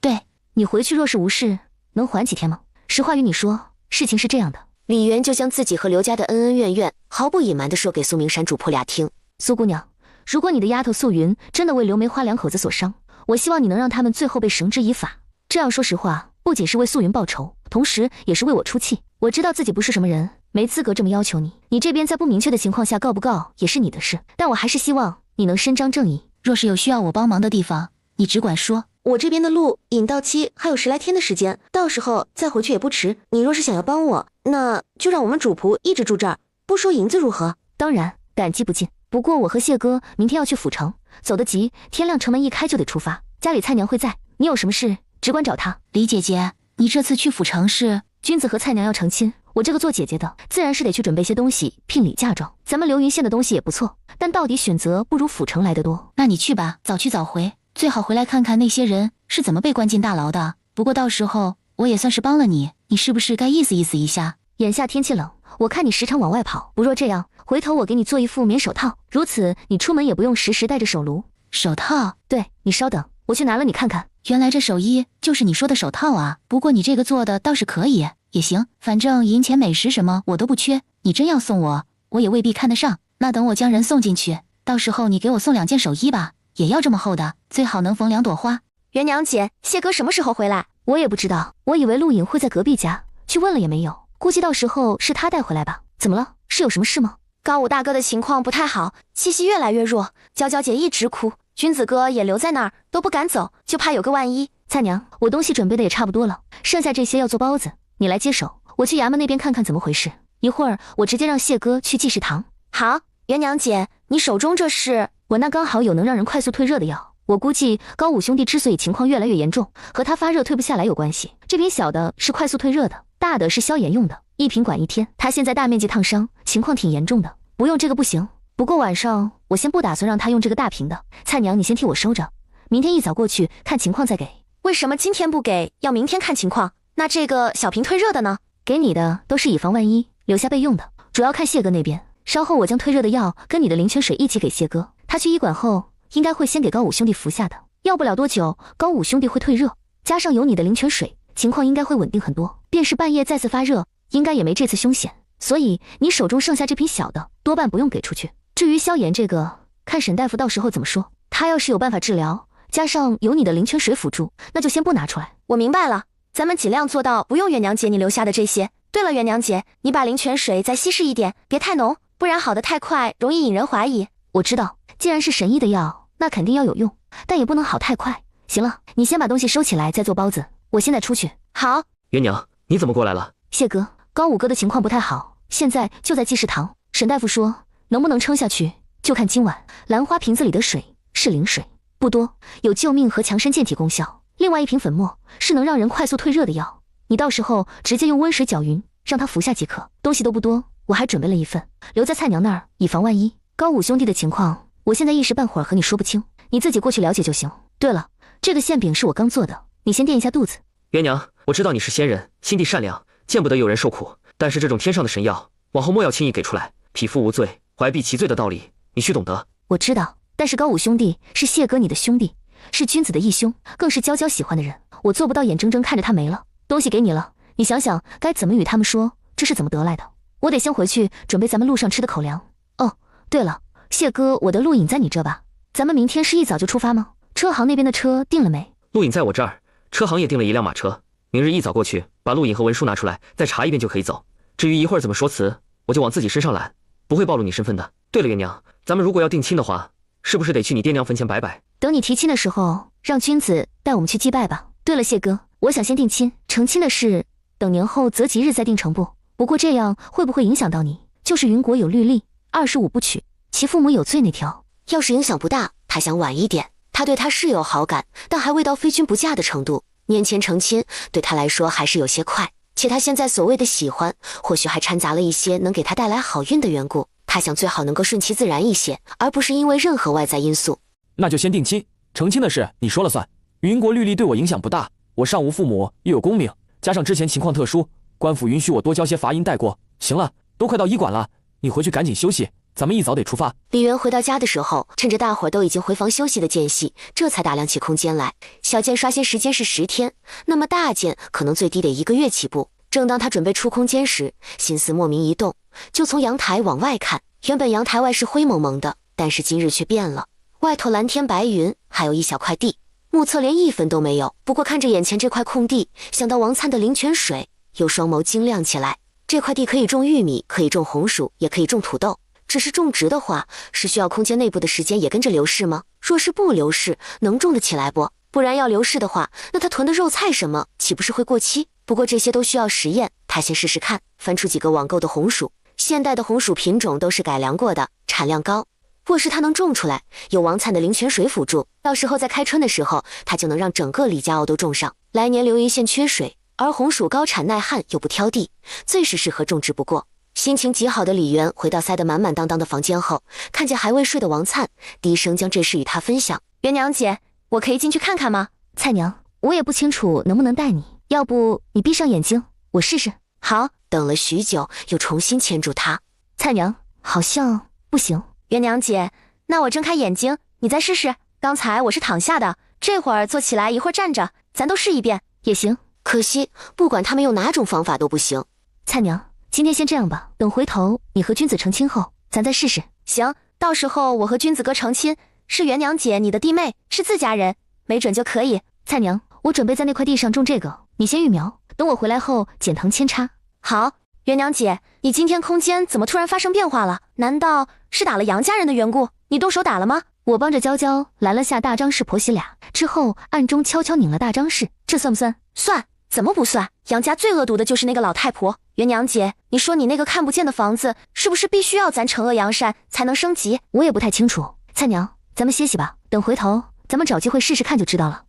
对，你回去若是无事，能缓几天吗？实话与你说，事情是这样的。李媛就将自己和刘家的恩恩怨怨毫不隐瞒地说给苏明山主仆俩听。苏姑娘，如果你的丫头素云真的为刘梅花两口子所伤，我希望你能让他们最后被绳之以法。这样说实话，不仅是为素云报仇，同时也是为我出气。我知道自己不是什么人，没资格这么要求你。你这边在不明确的情况下告不告也是你的事，但我还是希望你能伸张正义。若是有需要我帮忙的地方，你只管说。我这边的路引到期还有10来天的时间，到时候再回去也不迟。你若是想要帮我，那就让我们主仆一直住这儿，不收银子如何？当然，感激不尽。不过我和谢哥明天要去府城，走得急，天亮城门一开就得出发。家里蔡娘会在，你有什么事只管找她。李姐姐，你这次去府城是？君子和蔡娘要成亲，我这个做姐姐的自然是得去准备些东西聘礼嫁妆。咱们流云县的东西也不错，但到底选择不如府城来得多。那你去吧，早去早回，最好回来看看那些人是怎么被关进大牢的。不过到时候我也算是帮了你，你是不是该意思意思一下？眼下天气冷，我看你时常往外跑，不若这样，回头我给你做一副棉手套，如此你出门也不用时时带着手炉。手套？对，你稍等，我去拿了你看看。原来这手衣就是你说的手套啊，不过你这个做的倒是可以，也行，反正银钱美食什么我都不缺，你真要送我，我也未必看得上。那等我将人送进去，到时候你给我送2件手衣吧，也要这么厚的，最好能缝2朵花。元娘姐，谢哥什么时候回来？我也不知道，我以为陆隐会在隔壁家，去问了也没有，估计到时候是他带回来吧。怎么了？是有什么事吗？高武大哥的情况不太好，气息越来越弱，娇娇姐一直哭，君子哥也留在那儿，都不敢走，就怕有个万一。蔡娘，我东西准备的也差不多了，剩下这些要做包子，你来接手，我去衙门那边看看怎么回事。一会儿我直接让谢哥去济世堂。好，元娘姐，你手中这是？我那刚好有能让人快速退热的药，我估计高武兄弟之所以情况越来越严重，和他发热退不下来有关系。这瓶小的是快速退热的，大的是消炎用的，一瓶管1天。他现在大面积烫伤，情况挺严重的，不用这个不行。不过晚上我先不打算让他用这个大瓶的，蔡娘你先替我收着，明天一早过去看情况再给。为什么今天不给，要明天看情况？那这个小瓶退热的呢？给你的都是以防万一，留下备用的，主要看谢哥那边。稍后我将退热的药跟你的灵泉水一起给谢哥，他去医馆后应该会先给高武兄弟服下的，要不了多久高武兄弟会退热，加上有你的灵泉水，情况应该会稳定很多，便是半夜再次发热应该也没这次凶险。所以你手中剩下这瓶小的多半不用给出去。至于消炎这个，看沈大夫到时候怎么说，他要是有办法治疗，加上有你的灵泉水辅助，那就先不拿出来。我明白了，咱们尽量做到不用元娘姐你留下的这些。对了，元娘姐，你把灵泉水再稀释一点，别太浓，不然好得太快容易引人怀疑。我知道，既然是神医的药，那肯定要有用，但也不能好太快。行了，你先把东西收起来再做包子，我现在出去。好。元娘，你怎么过来了？谢哥，高武哥的情况不太好，现在就在济世堂，沈大夫说能不能撑下去就看今晚兰花瓶子里的水是灵水，不多，有救命和强身健体功效。另外一瓶粉末是能让人快速退热的药，你到时候直接用温水搅匀，让他服下即可。东西都不多，我还准备了一份，留在蔡娘那儿，以防万一。高武兄弟的情况，我现在一时半会儿和你说不清，你自己过去了解就行。对了，这个馅饼是我刚做的，你先垫一下肚子。元娘，我知道你是仙人，心地善良，见不得有人受苦，但是这种天上的神药，往后莫要轻易给出来。匹夫无罪，怀璧其罪的道理，你须懂得。我知道，但是高武兄弟是谢哥你的兄弟，是君子的义兄，更是娇娇喜欢的人，我做不到眼睁睁看着他没了。东西给你了，你想想该怎么与他们说这是怎么得来的。我得先回去准备咱们路上吃的口粮。哦，对了，谢哥，我的录影在你这吧？咱们明天是一早就出发吗？车行那边的车定了没？录影在我这儿，车行也订了一辆马车，明日一早过去，把录影和文书拿出来，再查一遍就可以走。至于一会儿怎么说辞，我就往自己身上揽，不会暴露你身份的。对了，月娘，咱们如果要定亲的话，是不是得去你爹娘坟前摆摆？等你提亲的时候，让君子带我们去祭拜吧。对了，谢哥，我想先定亲，成亲的事等年后择吉日再定成不？不过这样会不会影响到你？就是云国有律例，25不娶，其父母有罪那条。要是影响不大，他想晚一点。他对他是有好感，但还未到非君不嫁的程度。年前成亲对他来说还是有些快，且他现在所谓的喜欢，或许还掺杂了一些能给他带来好运的缘故。他想最好能够顺其自然一些，而不是因为任何外在因素。那就先定亲，成亲的事你说了算。云国律例对我影响不大，我上无父母，又有功名，加上之前情况特殊，官府允许我多交些罚银带过。行了，都快到医馆了，你回去赶紧休息，咱们一早得出发。李元回到家的时候，趁着大伙儿都已经回房休息的间隙，这才打量起空间来。小件刷新时间是10天，那么大件可能最低得1个月起步。正当他准备出空间时，心思莫名一动，就从阳台往外看。原本阳台外是灰蒙蒙的，但是今日却变了，外头蓝天白云，还有一小块地，目测连1分都没有。不过看着眼前这块空地，想到王灿的灵泉水，又双眸晶亮起来。这块地可以种玉米，可以种红薯，也可以种土豆。只是种植的话，是需要空间内部的时间也跟着流逝吗？若是不流逝，能种得起来不？不然要流逝的话，那他囤的肉菜什么，岂不是会过期？不过这些都需要实验，他先试试看。翻出几个网购的红薯，现代的红薯品种都是改良过的，产量高。若是他能种出来，有王灿的灵泉水辅助，到时候在开春的时候，他就能让整个李家坳都种上。来年流云县缺水，而红薯高产耐旱又不挑地，最是适合种植不过。心情极好的李元回到塞得满满当当的房间后，看见还未睡的王灿，低声将这事与他分享。元娘姐，我可以进去看看吗？蔡娘，我也不清楚能不能带你，要不你闭上眼睛，我试试。好。等了许久，又重新牵住他。蔡娘，好像不行。元娘姐，那我睁开眼睛，你再试试。刚才我是躺下的，这会儿坐起来，一会儿站着，咱都试一遍也行。可惜，不管他们用哪种方法都不行。蔡娘，今天先这样吧，等回头你和君子成亲后，咱再试试。行，到时候我和君子哥成亲，是元娘姐你的弟妹，是自家人，没准就可以。蔡娘，我准备在那块地上种这个，你先育苗，等我回来后剪藤扦插。好。元娘姐，你今天空间怎么突然发生变化了？难道是打了杨家人的缘故？你动手打了吗？我帮着娇娇拦了下大张氏婆媳俩，之后暗中悄悄拧了大张氏，这算不算？算。怎么不算？杨家最恶毒的就是那个老太婆。元娘姐，你说你那个看不见的房子，是不是必须要咱惩恶扬善才能升级？我也不太清楚。蔡娘，咱们歇息吧，等回头咱们找机会试试看就知道了。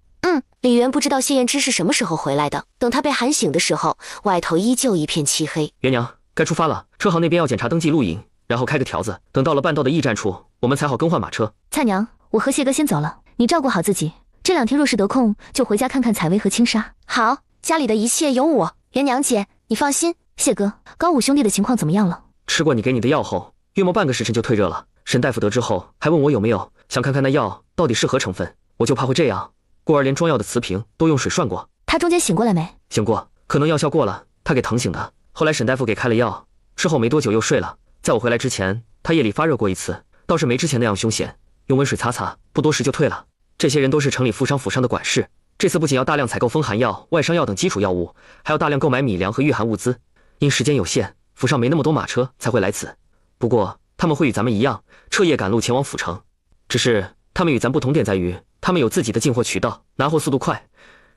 李元不知道谢燕之是什么时候回来的，等他被喊醒的时候，外头依旧一片漆黑。元娘，该出发了，车行那边要检查登记录影，然后开个条子，等到了半道的驿站处，我们才好更换马车。蔡娘，我和谢哥先走了，你照顾好自己，这2天若是得空，就回家看看采薇和青纱。好，家里的一切有我。元娘姐，你放心。谢哥，高武兄弟的情况怎么样了？吃过你给你的药后，约莫半个时辰就退热了。沈大夫得知后，还问我有没有想看看那药到底是何成分，我就怕会这样。故而连装药的瓷瓶都用水涮过。他中间醒过来没？醒过，可能药效过了，他给疼醒的。后来沈大夫给开了药，之后没多久又睡了。在我回来之前，他夜里发热过一次，倒是没之前那样凶险，用温水擦擦，不多时就退了。这些人都是城里富商府上的管事，这次不仅要大量采购风寒药、外伤药等基础药物，还要大量购买米粮和御寒物资。因时间有限，府上没那么多马车才会来此。不过他们会与咱们一样，彻夜赶路前往府城，只是他们与咱不同点在于，他们有自己的进货渠道，拿货速度快，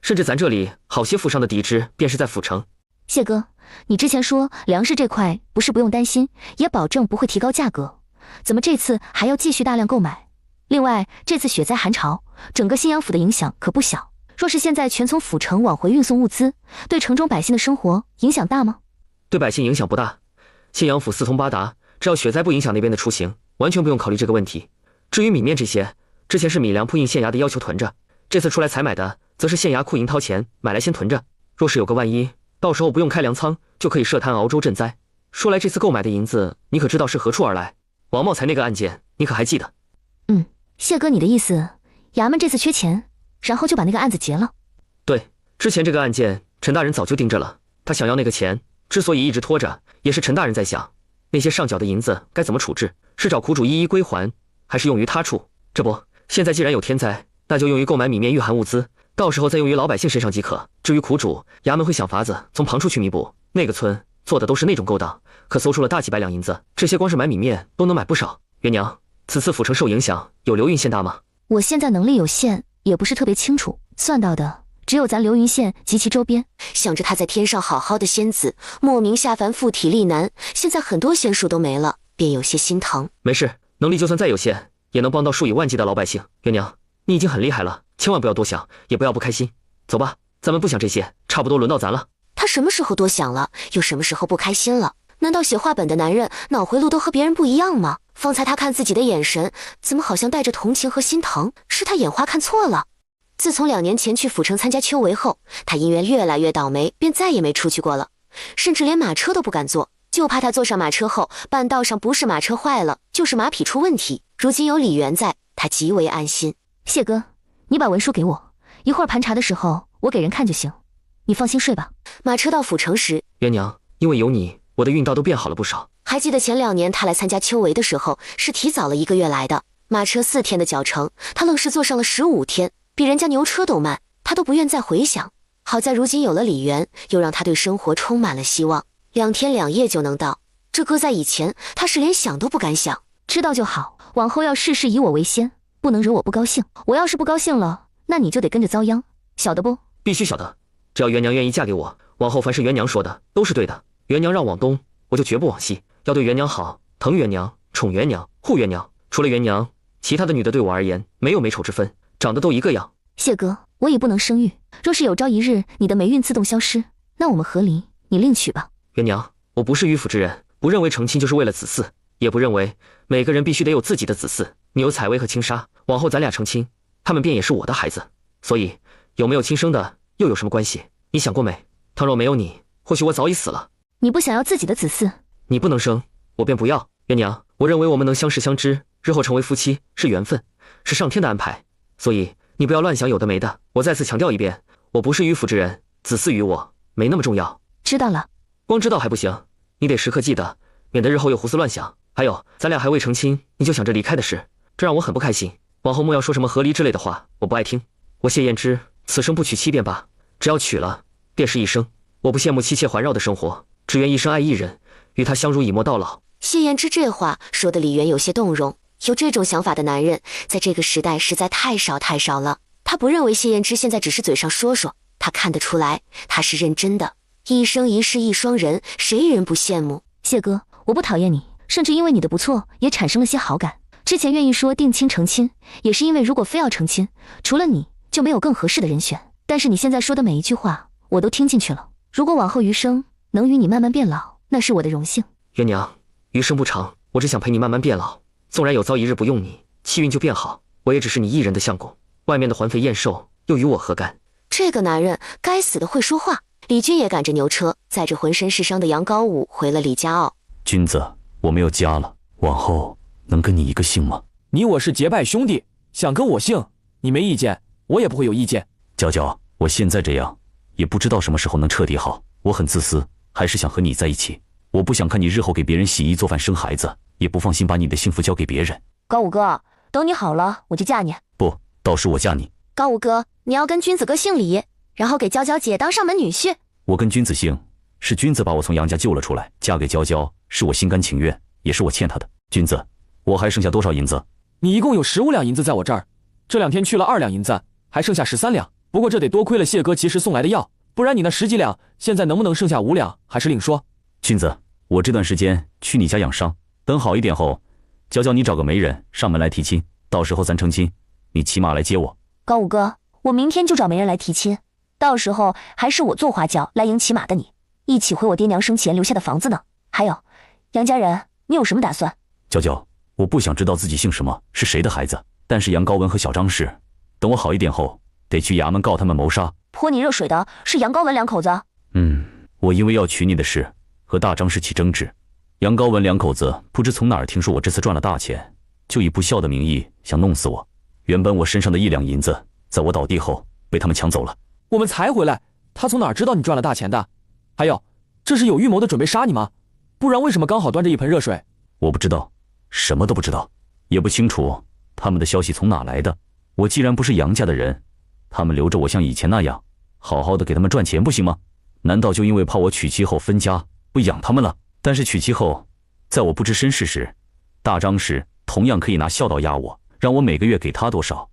甚至咱这里好些府上的敌支便是在府城。谢哥，你之前说粮食这块不是不用担心，也保证不会提高价格，怎么这次还要继续大量购买？另外，这次雪灾寒潮，整个信阳府的影响可不小。若是现在全从府城往回运送物资，对城中百姓的生活影响大吗？对百姓影响不大，信阳府四通八达，只要雪灾不影响那边的出行，完全不用考虑这个问题。至于米面这些，之前是米粮铺印县衙的要求囤着，这次出来采买的，则是县衙库银掏钱买来先囤着。若是有个万一，到时候不用开粮仓，就可以设摊熬粥赈灾。说来这次购买的银子，你可知道是何处而来？王茂才那个案件，你可还记得？谢哥，你的意思，衙门这次缺钱，然后就把那个案子结了？对，之前这个案件，陈大人早就盯着了，他想要那个钱，之所以一直拖着，也是陈大人在想，那些上缴的银子该怎么处置，是找苦主一一归还，还是用于他处？这不，现在既然有天灾，那就用于购买米面御寒物资，到时候再用于老百姓身上即可。至于苦主，衙门会想法子从旁处去弥补。那个村做的都是那种勾当，可搜出了大几百两银子，这些光是买米面都能买不少。元娘，此次府城受影响，有流运县大吗？我现在能力有限，也不是特别清楚，算到的只有咱流云县及其周边。想着他在天上好好的仙子，莫名下凡附体力难，现在很多仙术都没了，便有些心疼。没事，能力就算再有限，也能帮到数以万计的老百姓。元娘，你已经很厉害了，千万不要多想，也不要不开心。走吧，咱们不想这些，差不多轮到咱了。他什么时候多想了？又什么时候不开心了？难道写话本的男人脑回路都和别人不一样吗？方才他看自己的眼神，怎么好像带着同情和心疼？是他眼花看错了？自从2年前去府城参加秋闱后，他因为越来越倒霉，便再也没出去过了，甚至连马车都不敢坐，就怕他坐上马车后，半道上不是马车坏了，就是马匹出问题。如今有李元在，他极为安心。谢哥，你把文书给我，一会儿盘查的时候我给人看就行，你放心睡吧。马车到府城时，元娘，因为有你，我的运道都变好了不少。还记得前2年他来参加秋闱的时候，是提早了1个月来的，马车4天的脚程，他愣是坐上了15天，比人家牛车都慢，他都不愿再回想。好在如今有了李元，又让他对生活充满了希望，2天2夜就能到，这搁在以前，他是连想都不敢想。知道就好，往后要事事以我为先，不能惹我不高兴。我要是不高兴了，那你就得跟着遭殃，晓得不？必须晓得，只要元娘愿意嫁给我，往后凡是元娘说的都是对的。元娘让往东，我就绝不往西，要对元娘好，疼元娘，宠元娘，护元娘。除了元娘，其他的女的对我而言没有美丑之分，长得都一个样。谢哥，我已不能生育，若是有朝一日你的霉运自动消失，那我们和离，你另娶吧。元娘，我不是迂腐之人，不认为成亲就是为了子嗣，也不认为每个人必须得有自己的子嗣。你有采薇和青纱，往后咱俩成亲，他们便也是我的孩子，所以有没有亲生的又有什么关系？你想过没？倘若没有你，或许我早已死了。你不想要自己的子嗣？你不能生，我便不要。元娘，我认为我们能相识相知，日后成为夫妻是缘分，是上天的安排，所以你不要乱想有的没的。我再次强调一遍，我不是迂腐之人，子嗣于我没那么重要。知道了。光知道还不行，你得时刻记得，免得日后又胡思乱想。还有，咱俩还未成亲，你就想着离开的事，这让我很不开心。往后莫要说什么和离之类的话，我不爱听。我谢燕之此生不娶妻便罢，只要娶了，便是一生。我不羡慕妻妾环绕的生活，只愿一生爱一人，与他相濡以沫到老。谢燕之这话说的李元有些动容，有这种想法的男人，在这个时代实在太少太少了。他不认为谢燕之现在只是嘴上说说，他看得出来，他是认真的。一生一世一双人，谁人不羡慕？谢哥，我不讨厌你，甚至因为你的不错，也产生了些好感。之前愿意说定亲成亲，也是因为如果非要成亲，除了你就没有更合适的人选。但是你现在说的每一句话，我都听进去了。如果往后余生能与你慢慢变老，那是我的荣幸。元娘，余生不长，我只想陪你慢慢变老。纵然有朝一日不用你，气运就变好，我也只是你一人的相公。外面的环肥燕瘦，又与我何干？这个男人该死的会说话。李军也赶着牛车，载着浑身是伤的杨高武回了李家坳。君子，我没有家了，往后能跟你一个姓吗？你我是结拜兄弟，想跟我姓，你没意见，我也不会有意见。娇娇，我现在这样，也不知道什么时候能彻底好。我很自私，还是想和你在一起。我不想看你日后给别人洗衣做饭生孩子，也不放心把你的幸福交给别人。高武哥，等你好了，我就嫁你。不，到时我嫁你。高武哥，你要跟君子哥姓李，然后给娇娇姐当上门女婿。我跟君子姓，是君子把我从杨家救了出来，嫁给娇娇是我心甘情愿，也是我欠他的。君子，我还剩下多少银子？你一共有15两银子在我这儿，这2天去了2两银子，还剩下13两。不过这得多亏了谢哥及时送来的药，不然你那10几两现在能不能剩下5两，还是另说。君子，我这段时间去你家养伤，等好一点后，娇娇你找个媒人上门来提亲，到时候咱成亲，你骑马来接我。高武哥，我明天就找媒人来提亲，到时候还是我坐花轿来迎骑马的你，一起回我爹娘生前留下的房子呢。还有，杨家人，你有什么打算？娇娇，我不想知道自己姓什么，是谁的孩子，但是杨高文和小张氏，等我好一点后，得去衙门告他们谋杀。泼你热水的是杨高文2口子。我因为要娶你的事和大张氏起争执，杨高文两口子不知从哪儿听说我这次赚了大钱，就以不孝的名义想弄死我。原本我身上的1两银子，在我倒地后被他们抢走了。我们才回来，他从哪儿知道你赚了大钱的？还有，这是有预谋的准备杀你吗？不然为什么刚好端着一盆热水？我不知道，什么都不知道，也不清楚他们的消息从哪来的。我既然不是杨家的人，他们留着我像以前那样，好好的给他们赚钱不行吗？难道就因为怕我娶妻后分家，不养他们了？但是娶妻后，在我不知身世时，大张氏同样可以拿孝道压我，让我每个月给他多少，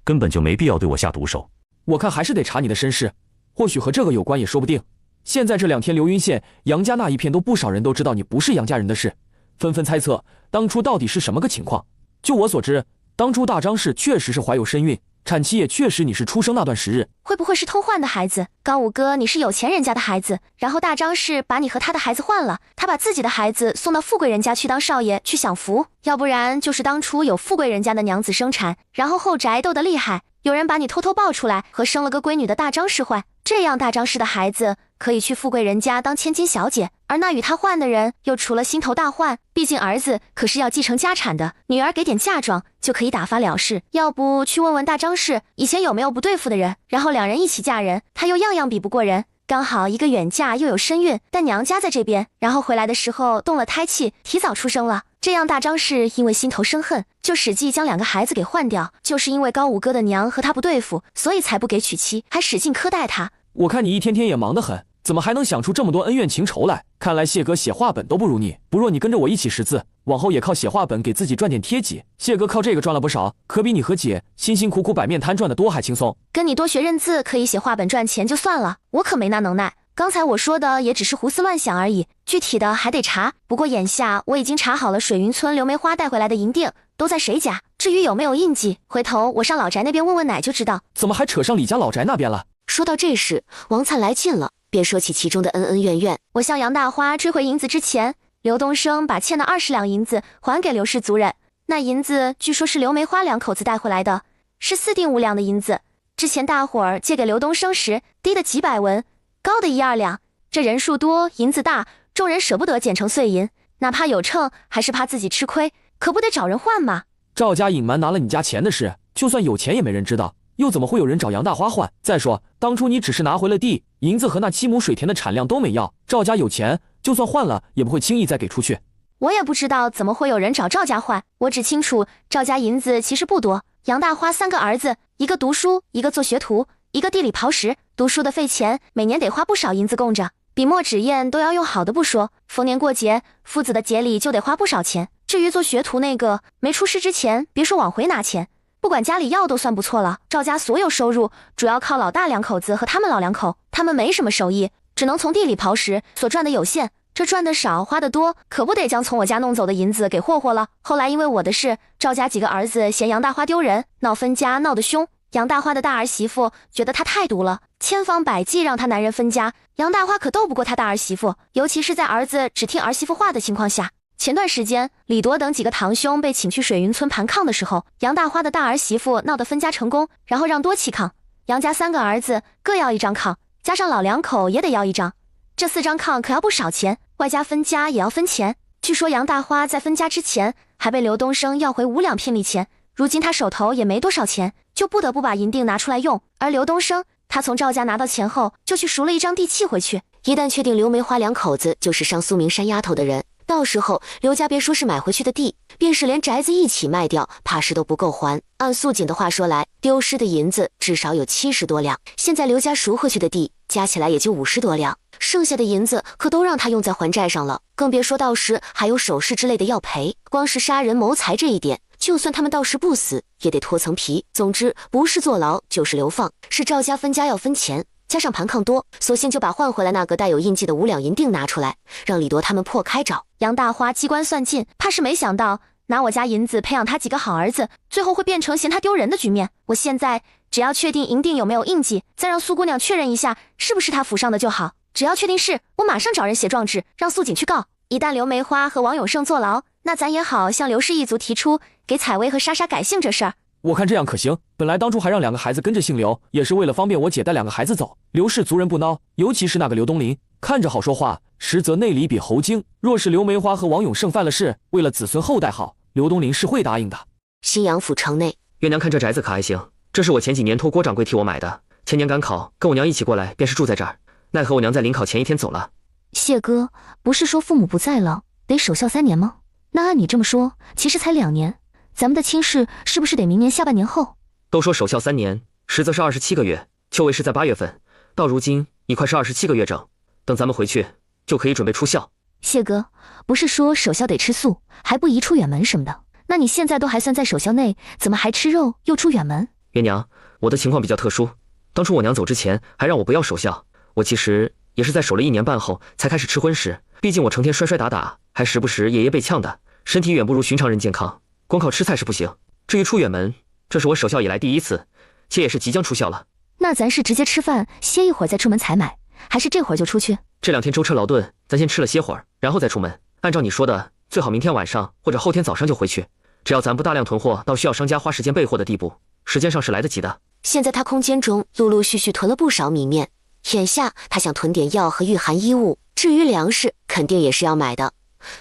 根本就没必要对我下毒手。我看还是得查你的身世，或许和这个有关也说不定。现在这2天流云县杨家那一片都不少人都知道你不是杨家人的事，纷纷猜测当初到底是什么个情况。就我所知，当初大张氏确实是怀有身孕，产期也确实你是出生那段时日。会不会是偷换的孩子？高武哥，你是有钱人家的孩子，然后大张氏把你和他的孩子换了，他把自己的孩子送到富贵人家去当少爷去享福，要不然就是当初有富贵人家的娘子生产，然后后宅斗得厉害，有人把你偷偷抱出来，和生了个闺女的大张氏换，这样大张氏的孩子可以去富贵人家当千金小姐，而那与他换的人又除了心头大患，毕竟儿子可是要继承家产的，女儿给点嫁妆就可以打发了事。要不去问问大张氏以前有没有不对付的人，然后2人一起嫁人，他又样样比不过人，刚好一个远嫁又有身孕，但娘家在这边，然后回来的时候动了胎气，提早出生了。这样大张氏因为心头生恨，就使计将2个孩子给换掉，就是因为高武哥的娘和他不对付，所以才不给娶妻，还使劲苛待他。我看你一天天也忙得很，怎么还能想出这么多恩怨情仇来？看来谢哥写话本都不如你，不若你跟着我一起识字，往后也靠写话本给自己赚点贴己。谢哥靠这个赚了不少，可比你和姐辛辛苦苦摆面摊赚的多还轻松。跟你多学认字可以写话本赚钱就算了，我可没那能耐。刚才我说的也只是胡思乱想而已，具体的还得查。不过眼下我已经查好了水云村刘梅花带回来的银锭都在谁家，至于有没有印记，回头我上老宅那边问问奶就知道。怎么还扯上李家老宅那边了？说到这事，王灿来劲了，便说起其中的恩恩怨怨。我向杨大花追回银子之前，刘东升把欠的20两银子还给刘氏族人，那银子据说是刘梅花2口子带回来的，是4锭5两的银子。之前大伙儿借给刘东升时，低的几百文，高的1、2两，这人数多，银子大，众人舍不得捡成碎银，哪怕有秤，还是怕自己吃亏，可不得找人换吗？赵家隐瞒拿了你家钱的事，就算有钱也没人知道，又怎么会有人找杨大花换？再说当初你只是拿回了地，银子和那7亩水田的产量都没要，赵家有钱，就算换了也不会轻易再给出去。我也不知道怎么会有人找赵家换，我只清楚赵家银子其实不多。杨大花3个儿子，一个读书，一个做学徒，一个地里刨食，读书的费钱，每年得花不少银子供着，笔墨纸砚都要用好的不说，逢年过节，夫子的节礼就得花不少钱。至于做学徒那个，没出师之前，别说往回拿钱，不管家里要都算不错了。赵家所有收入主要靠老大2口子和他们老2口，他们没什么手艺，只能从地里刨食，所赚的有限，这赚的少花的多，可不得将从我家弄走的银子给霍霍了。后来因为我的事，赵家几个儿子嫌杨大花丢人，闹分家闹得凶，杨大花的大儿媳妇觉得他太毒了，千方百计让他男人分家。杨大花可斗不过他大儿媳妇，尤其是在儿子只听儿媳妇话的情况下。前段时间李铎等几个堂兄被请去水云村盘炕的时候，杨大花的大儿媳妇闹得分家成功，然后让多起炕，杨家3个儿子各要1张炕，加上老2口也得要1张，这4张炕可要不少钱，外加分家也要分钱。据说杨大花在分家之前还被刘东升要回5两聘礼钱，如今他手头也没多少钱，就不得不把银锭拿出来用。而刘东升他从赵家拿到钱后，就去赎了1张地契回去。一旦确定刘梅花2口子就是上苏明山丫头的人，到时候刘家别说是买回去的地，便是连宅子一起卖掉，怕是都不够还。按素锦的话说来，丢失的银子至少有70多两，现在刘家赎回去的地加起来也就50多两，剩下的银子可都让他用在还债上了，更别说到时还有首饰之类的要赔。光是杀人谋财这一点，就算他们到时不死，也得脱层皮。总之，不是坐牢就是流放，是赵家分家要分钱。加上盘炕多，索性就把换回来那个带有印记的5两银锭拿出来，让李铎他们破开找。杨大花机关算尽，怕是没想到拿我家银子培养他几个好儿子，最后会变成嫌他丢人的局面。我现在只要确定银锭有没有印记，再让苏姑娘确认一下是不是他府上的就好。只要确定是，我马上找人写状纸，让素锦去告。一旦刘梅花和王永胜坐牢，那咱也好向刘氏一族提出给采薇和莎莎改姓这事儿。我看这样可行。本来当初还让2个孩子跟着姓刘，也是为了方便我姐带2个孩子走。刘氏族人不孬，尤其是那个刘东林，看着好说话，实则内里比猴精。若是刘梅花和王永胜犯了事，为了子孙后代好，刘东林是会答应的。新阳府城内，月娘看这宅子可还行，这是我前几年托郭掌柜替我买的，前年赶考，跟我娘一起过来，便是住在这儿。奈何我娘在临考前一天走了。谢哥，不是说父母不在了，得守孝3年吗？那按你这么说，其实才2年，咱们的亲事是不是得明年下半年后？都说守孝3年，实则是27个月。秋闱是在8月份，到如今已快是27个月整。等咱们回去，就可以准备出孝。谢哥，不是说守孝得吃素，还不宜出远门什么的？那你现在都还算在守孝内，怎么还吃肉又出远门？月娘，我的情况比较特殊，当初我娘走之前还让我不要守孝，我其实也是在守了1年半后才开始吃荤食。毕竟我成天摔摔打打，还时不时爷爷被呛的，身体远不如寻常人健康，光靠吃菜是不行。至于出远门，这是我守孝以来第1次，且也是即将出孝了。那咱是直接吃饭歇一会儿再出门采买，还是这会儿就出去？这2天舟车劳顿，咱先吃了歇会儿，然后再出门。按照你说的，最好明天晚上或者后天早上就回去。只要咱不大量囤货到需要商家花时间备货的地步，时间上是来得及的。现在他空间中陆陆续续囤了不少米面，眼下他想囤点药和御寒衣物，至于粮食肯定也是要买的。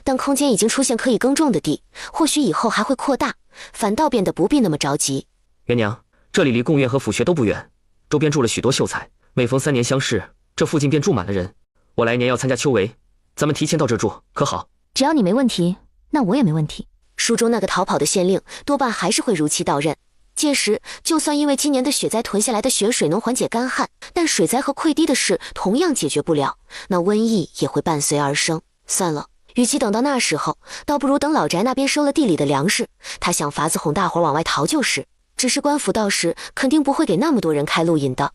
但空间已经出现可以耕种的地，或许以后还会扩大，反倒变得不必那么着急。元娘，这里离贡院和府学都不远，周边住了许多秀才，每逢3年乡试，这附近便住满了人。我来年要参加秋闱，咱们提前到这住，可好？只要你没问题，那我也没问题。书中那个逃跑的县令多半还是会如期到任，届时就算因为今年的雪灾囤下来的雪水能缓解干旱，但水灾和溃堤的事同样解决不了，那瘟疫也会伴随而生。算了，与其等到那时候，倒不如等老宅那边收了地里的粮食，他想法子哄大伙往外逃就是。只是官府到时肯定不会给那么多人开路引的，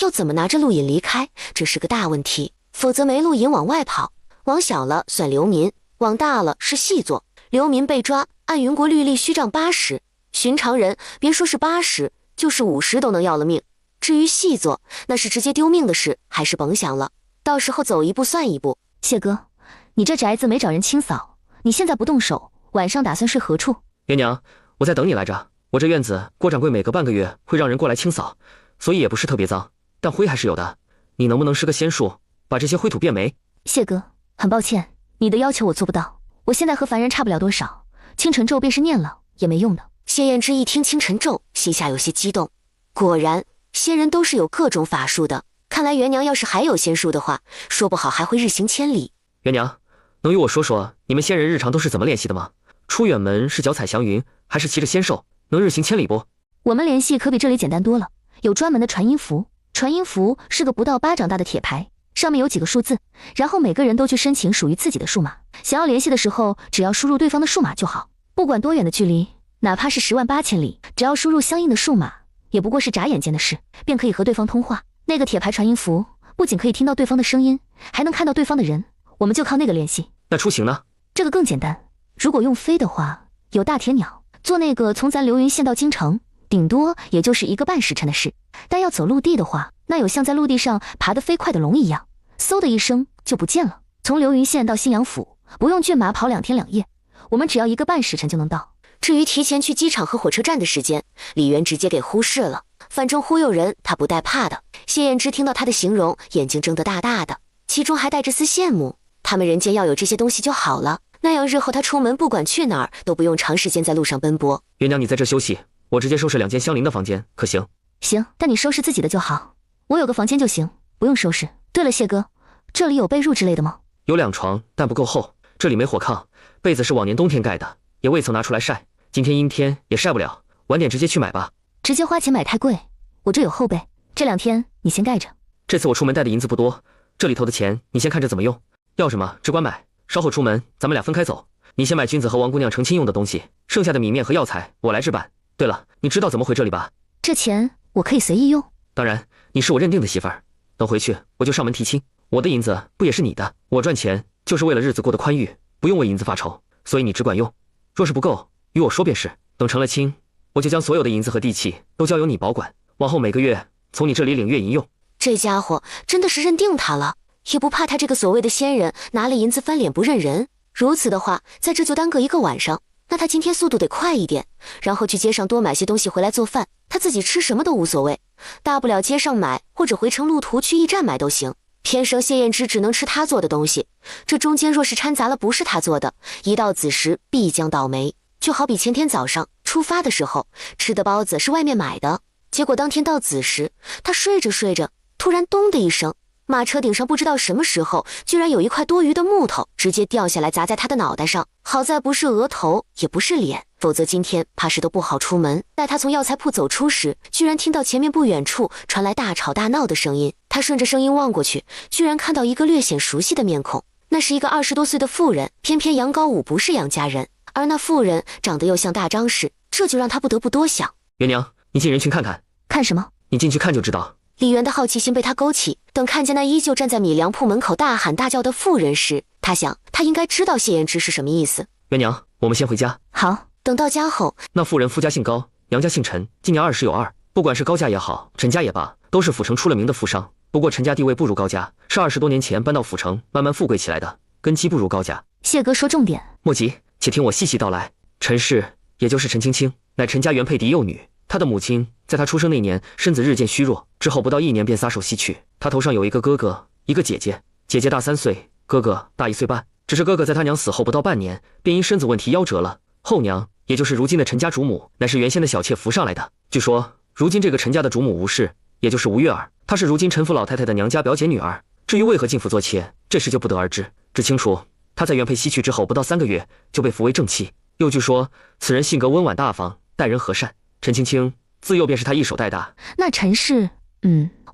要怎么拿着路引离开，这是个大问题。否则没路引往外跑，往小了算流民，往大了是细作。流民被抓，按云国律例须杖80，寻常人别说是80，就是50都能要了命。至于细作，那是直接丢命的事，还是甭想了。到时候走一步算一步。谢哥，你这宅子没找人清扫，你现在不动手，晚上打算睡何处？元娘，我在等你来着。我这院子郭掌柜每隔半个月会让人过来清扫，所以也不是特别脏，但灰还是有的。你能不能施个仙术，把这些灰土变没？谢哥，很抱歉，你的要求我做不到。我现在和凡人差不了多少，清晨咒便是念了也没用的。谢燕之一听清晨咒，心下有些激动。果然，仙人都是有各种法术的。看来元娘要是还有仙术的话，说不好还会日行千里。元娘，能与我说说你们仙人日常都是怎么联系的吗？出远门是脚踩祥云，还是骑着仙兽？能日行千里不？我们联系可比这里简单多了，有专门的传音符。传音符是个不到巴掌大的铁牌，上面有几个数字，然后每个人都去申请属于自己的数码。想要联系的时候，只要输入对方的数码就好，不管多远的距离，哪怕是10万8千里，只要输入相应的数码，也不过是眨眼间的事，便可以和对方通话。那个铁牌传音符不仅可以听到对方的声音，还能看到对方的人，我们就靠那个联系。那出行呢？这个更简单，如果用飞的话，有大铁鸟，坐那个从咱流云县到京城，顶多也就是1个半时辰的事。但要走陆地的话，那有像在陆地上爬得飞快的龙一样，嗖的一声就不见了。从流云县到新阳府，不用骏马跑2天2夜，我们只要1个半时辰就能到。至于提前去机场和火车站的时间，李渊直接给忽视了。反正忽悠人他不带怕的。谢燕之听到他的形容，眼睛睁得大大的，其中还带着丝羡慕。他们人间要有这些东西就好了，那样日后他出门不管去哪儿都不用长时间在路上奔波。元娘，你在这休息，我直接收拾2间相邻的房间，可行？行，但你收拾自己的就好，我有个房间就行，不用收拾。对了，谢哥，这里有被褥之类的吗？有2床，但不够厚，这里没火炕，被子是往年冬天盖的，也未曾拿出来晒，今天阴天也晒不了，晚点直接去买吧。直接花钱买太贵，我这有后备，这2天你先盖着。这次我出门带的银子不多，这里头的钱你先看着怎么用，要什么只管买，稍后出门咱们俩分开走。你先买君子和王姑娘成亲用的东西，剩下的米面和药材我来置办。对了，你知道怎么回这里吧？这钱我可以随意用。当然，你是我认定的媳妇儿，等回去我就上门提亲。我的银子不也是你的？我赚钱就是为了日子过得宽裕，不用为银子发愁，所以你只管用。若是不够，与我说便是。等成了亲，我就将所有的银子和地契都交由你保管，往后每个月从你这里领月银用。这家伙真的是认定他了，也不怕他这个所谓的仙人拿了银子翻脸不认人。如此的话，在这就耽搁1个晚上，那他今天速度得快一点，然后去街上多买些东西回来做饭，他自己吃什么都无所谓，大不了街上买，或者回程路途去驿站买都行。偏生谢燕之只能吃他做的东西，这中间若是掺杂了不是他做的，一到子时必将倒霉。就好比前天早上出发的时候吃的包子是外面买的，结果当天到子时，他睡着睡着，突然咚的一声，马车顶上不知道什么时候居然有一块多余的木头直接掉下来砸在他的脑袋上，好在不是额头也不是脸，否则今天怕是都不好出门。待他从药材铺走出时，居然听到前面不远处传来大吵大闹的声音，他顺着声音望过去，居然看到一个略显熟悉的面孔，那是一个20多岁的妇人，偏偏杨高武不是杨家人，而那妇人长得又像大张氏，这就让他不得不多想。元娘，你进人群看看。看什么？你进去看就知道。李元的好奇心被他勾起，等看见那依旧站在米粮铺门口大喊大叫的妇人时，他想他应该知道谢延之是什么意思。元娘，我们先回家。好。等到家后，那妇人夫家姓高，杨家姓陈，今年20有2，不管是高家也好，陈家也罢，都是府城出了名的富商。不过陈家地位不如高家，是20多年前搬到府城，慢慢富贵起来的，根基不如高家。谢哥说重点。莫急，且听我细细道来。陈氏，也就是陈青青，乃陈家原配嫡幼女。她的母亲在她出生那年身子日渐虚弱，之后不到1年便撒手西去。她头上有一个哥哥，一个姐姐，姐姐大3岁，哥哥大1岁半。只是哥哥在他娘死后不到半年，便因身子问题夭折了。后娘，也就是如今的陈家主母，乃是原先的小妾扶上来的。据说如今这个陈家的主母吴氏，也就是吴月儿，她是如今陈府老太太的娘家表姐女儿。至于为何进府做妾，这事就不得而知。只清楚她在原配西去之后不到3个月就被扶为正妻。又据说此人性格温婉大方，待人和善。陈青青自幼便是他一手带大。那陈氏，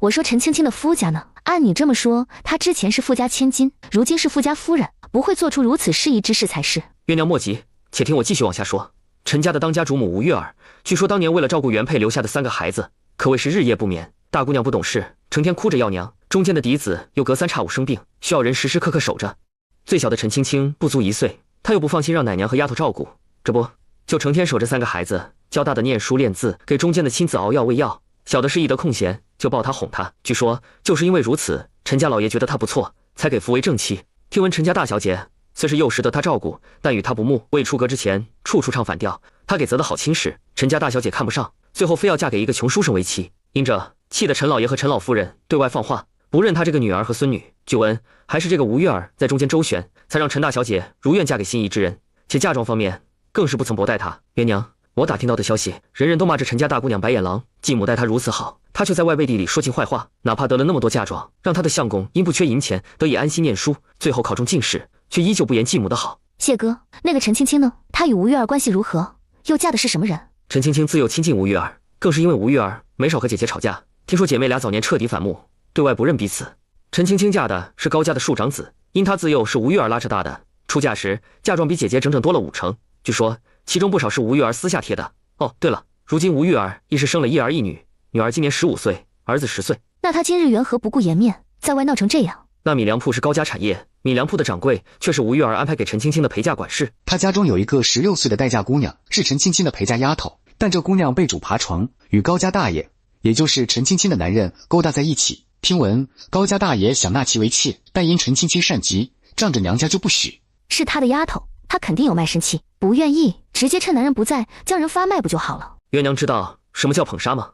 我说陈青青的夫家呢？按你这么说，她之前是富家千金，如今是富家夫人，不会做出如此失仪之事才是。月娘莫急，且听我继续往下说。陈家的当家主母吴月儿，据说当年为了照顾原配留下的3个孩子，可谓是日夜不眠。大姑娘不懂事，成天哭着要娘，中间的嫡子又隔3差5生病，需要人时时刻刻守着。最小的陈青青不足1岁，她又不放心让奶娘和丫头照顾，这不就成天守着3个孩子，教大的念书练字，给中间的亲子熬药喂药，小的是一得空闲就抱她哄她。据说就是因为如此，陈家老爷觉得她不错，才给扶为正妻。听闻陈家大小姐虽是幼时得她照顾，但与她不睦，未出阁之前处处唱反调，她给择的好亲事，陈家大小姐看不上，最后非要嫁给一个穷书生为妻。因这气得陈老爷和陈老夫人对外放话，不认她这个女儿和孙女。据闻还是这个吴月儿在中间周旋，才让陈大小姐如愿嫁给心仪之人，且嫁妆方面更是不曾薄待她。元娘，我打听到的消息，人人都骂这陈家大姑娘白眼狼，继母待她如此好，她却在外背地里说尽坏话，哪怕得了那么多嫁妆，让她的相公因不缺银钱得以安心念书，最后考中进士，却依旧不言继母的好。谢哥，那个陈青青呢？她与吴月儿关系如何？又嫁的是什么人？陈青青自幼亲近吴月儿，更是因为吴月儿没少和姐姐吵架，听说姐妹俩早年彻底反目，对外不认彼此。陈青青嫁的是高家的庶长子，因她自幼是吴月儿拉扯大的，出嫁时嫁妆比姐姐整整多了5成，据说其中不少是吴月儿私下贴的。哦，对了，如今吴月儿亦是生了1儿1女，女儿今年15岁，儿子10岁。那她今日缘何不顾颜面，在外闹成这样？那米粮铺是高家产业，米粮铺的掌柜却是吴月儿安排给陈青青的陪嫁管事。她家中有一个16岁的待嫁姑娘，是陈青青的陪嫁丫头，但这姑娘被主爬床，与高家大爷，也就是陈青青的男人勾搭在一起。听闻高家大爷想纳其为妾，但因陈青青善疾，仗着娘家就不许。是他的丫头，他肯定有卖身契，不愿意直接趁男人不在将人发卖不就好了？月娘知道什么叫捧杀吗？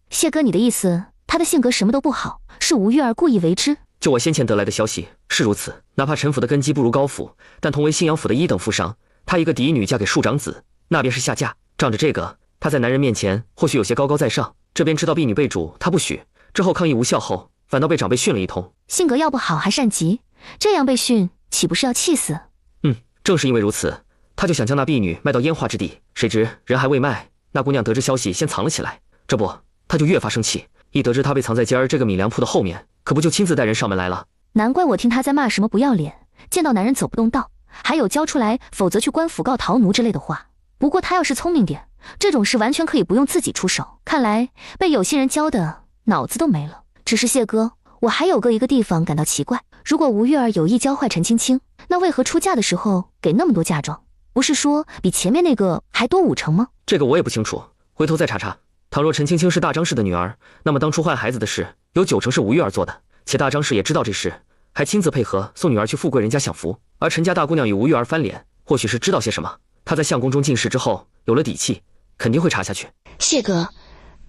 谢哥，你的意思，他的性格什么都不好，是吴月儿故意为之？就我先前得来的消息是如此。哪怕陈府的根基不如高府，但同为信阳府的1等富商，他一个嫡女嫁给庶长子，那便是下嫁。仗着这个，他在男人面前或许有些高高在上，这边知道婢女被主，他不许，之后抗议无效后，反倒被长辈训了一通。性格要不好还善疾，这样被训，岂不是要气死？正是因为如此，他就想将那婢女卖到烟花之地，谁知人还未卖，那姑娘得知消息先藏了起来，这不他就越发生气，一得知他被藏在尖儿这个米粮铺的后面，可不就亲自带人上门来了。难怪我听他在骂什么不要脸，见到男人走不动道，还有交出来否则去官府告逃奴之类的话。不过他要是聪明点，这种事完全可以不用自己出手，看来被有些人教的脑子都没了。只是谢哥，我还有一个地方感到奇怪，如果吴月儿有意教坏陈青青，那为何出嫁的时候给那么多嫁妆？不是说比前面那个还多5成吗？这个我也不清楚，回头再查查。倘若陈青青是大张氏的女儿，那么当初坏孩子的事有9成是吴月儿做的，且大张氏也知道这事，还亲自配合送女儿去富贵人家享福。而陈家大姑娘与吴月儿翻脸，或许是知道些什么，他在相公中进士之后有了底气，肯定会查下去。谢哥，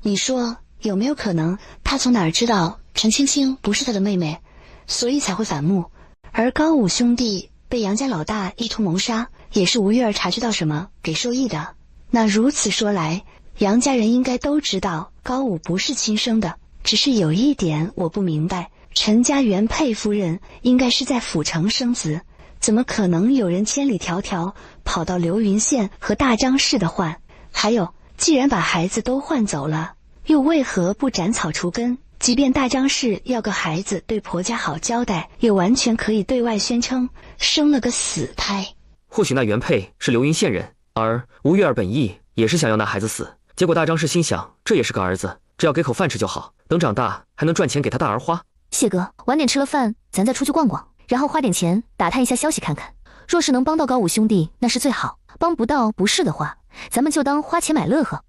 你说有没有可能他从哪儿知道陈青青不是他的妹妹，所以才会反目？而高武兄弟被杨家老大意图谋杀，也是吴月儿察觉到什么给授意的。那如此说来，杨家人应该都知道高武不是亲生的。只是有一点我不明白，陈家原配夫人应该是在府城生子，怎么可能有人千里迢迢跑到流云县和大张氏的换？还有，既然把孩子都换走了，又为何不斩草除根？即便大张氏要个孩子对婆家好交代，也完全可以对外宣称生了个死胎。或许那原配是流云县人，而吴月儿本意也是想要那孩子死，结果大张氏心想这也是个儿子，只要给口饭吃就好，等长大还能赚钱给他大儿花。谢哥，晚点吃了饭，咱再出去逛逛，然后花点钱打探一下消息看看。若是能帮到高武兄弟，那是最好；帮不到不是的话，咱们就当花钱买乐呵。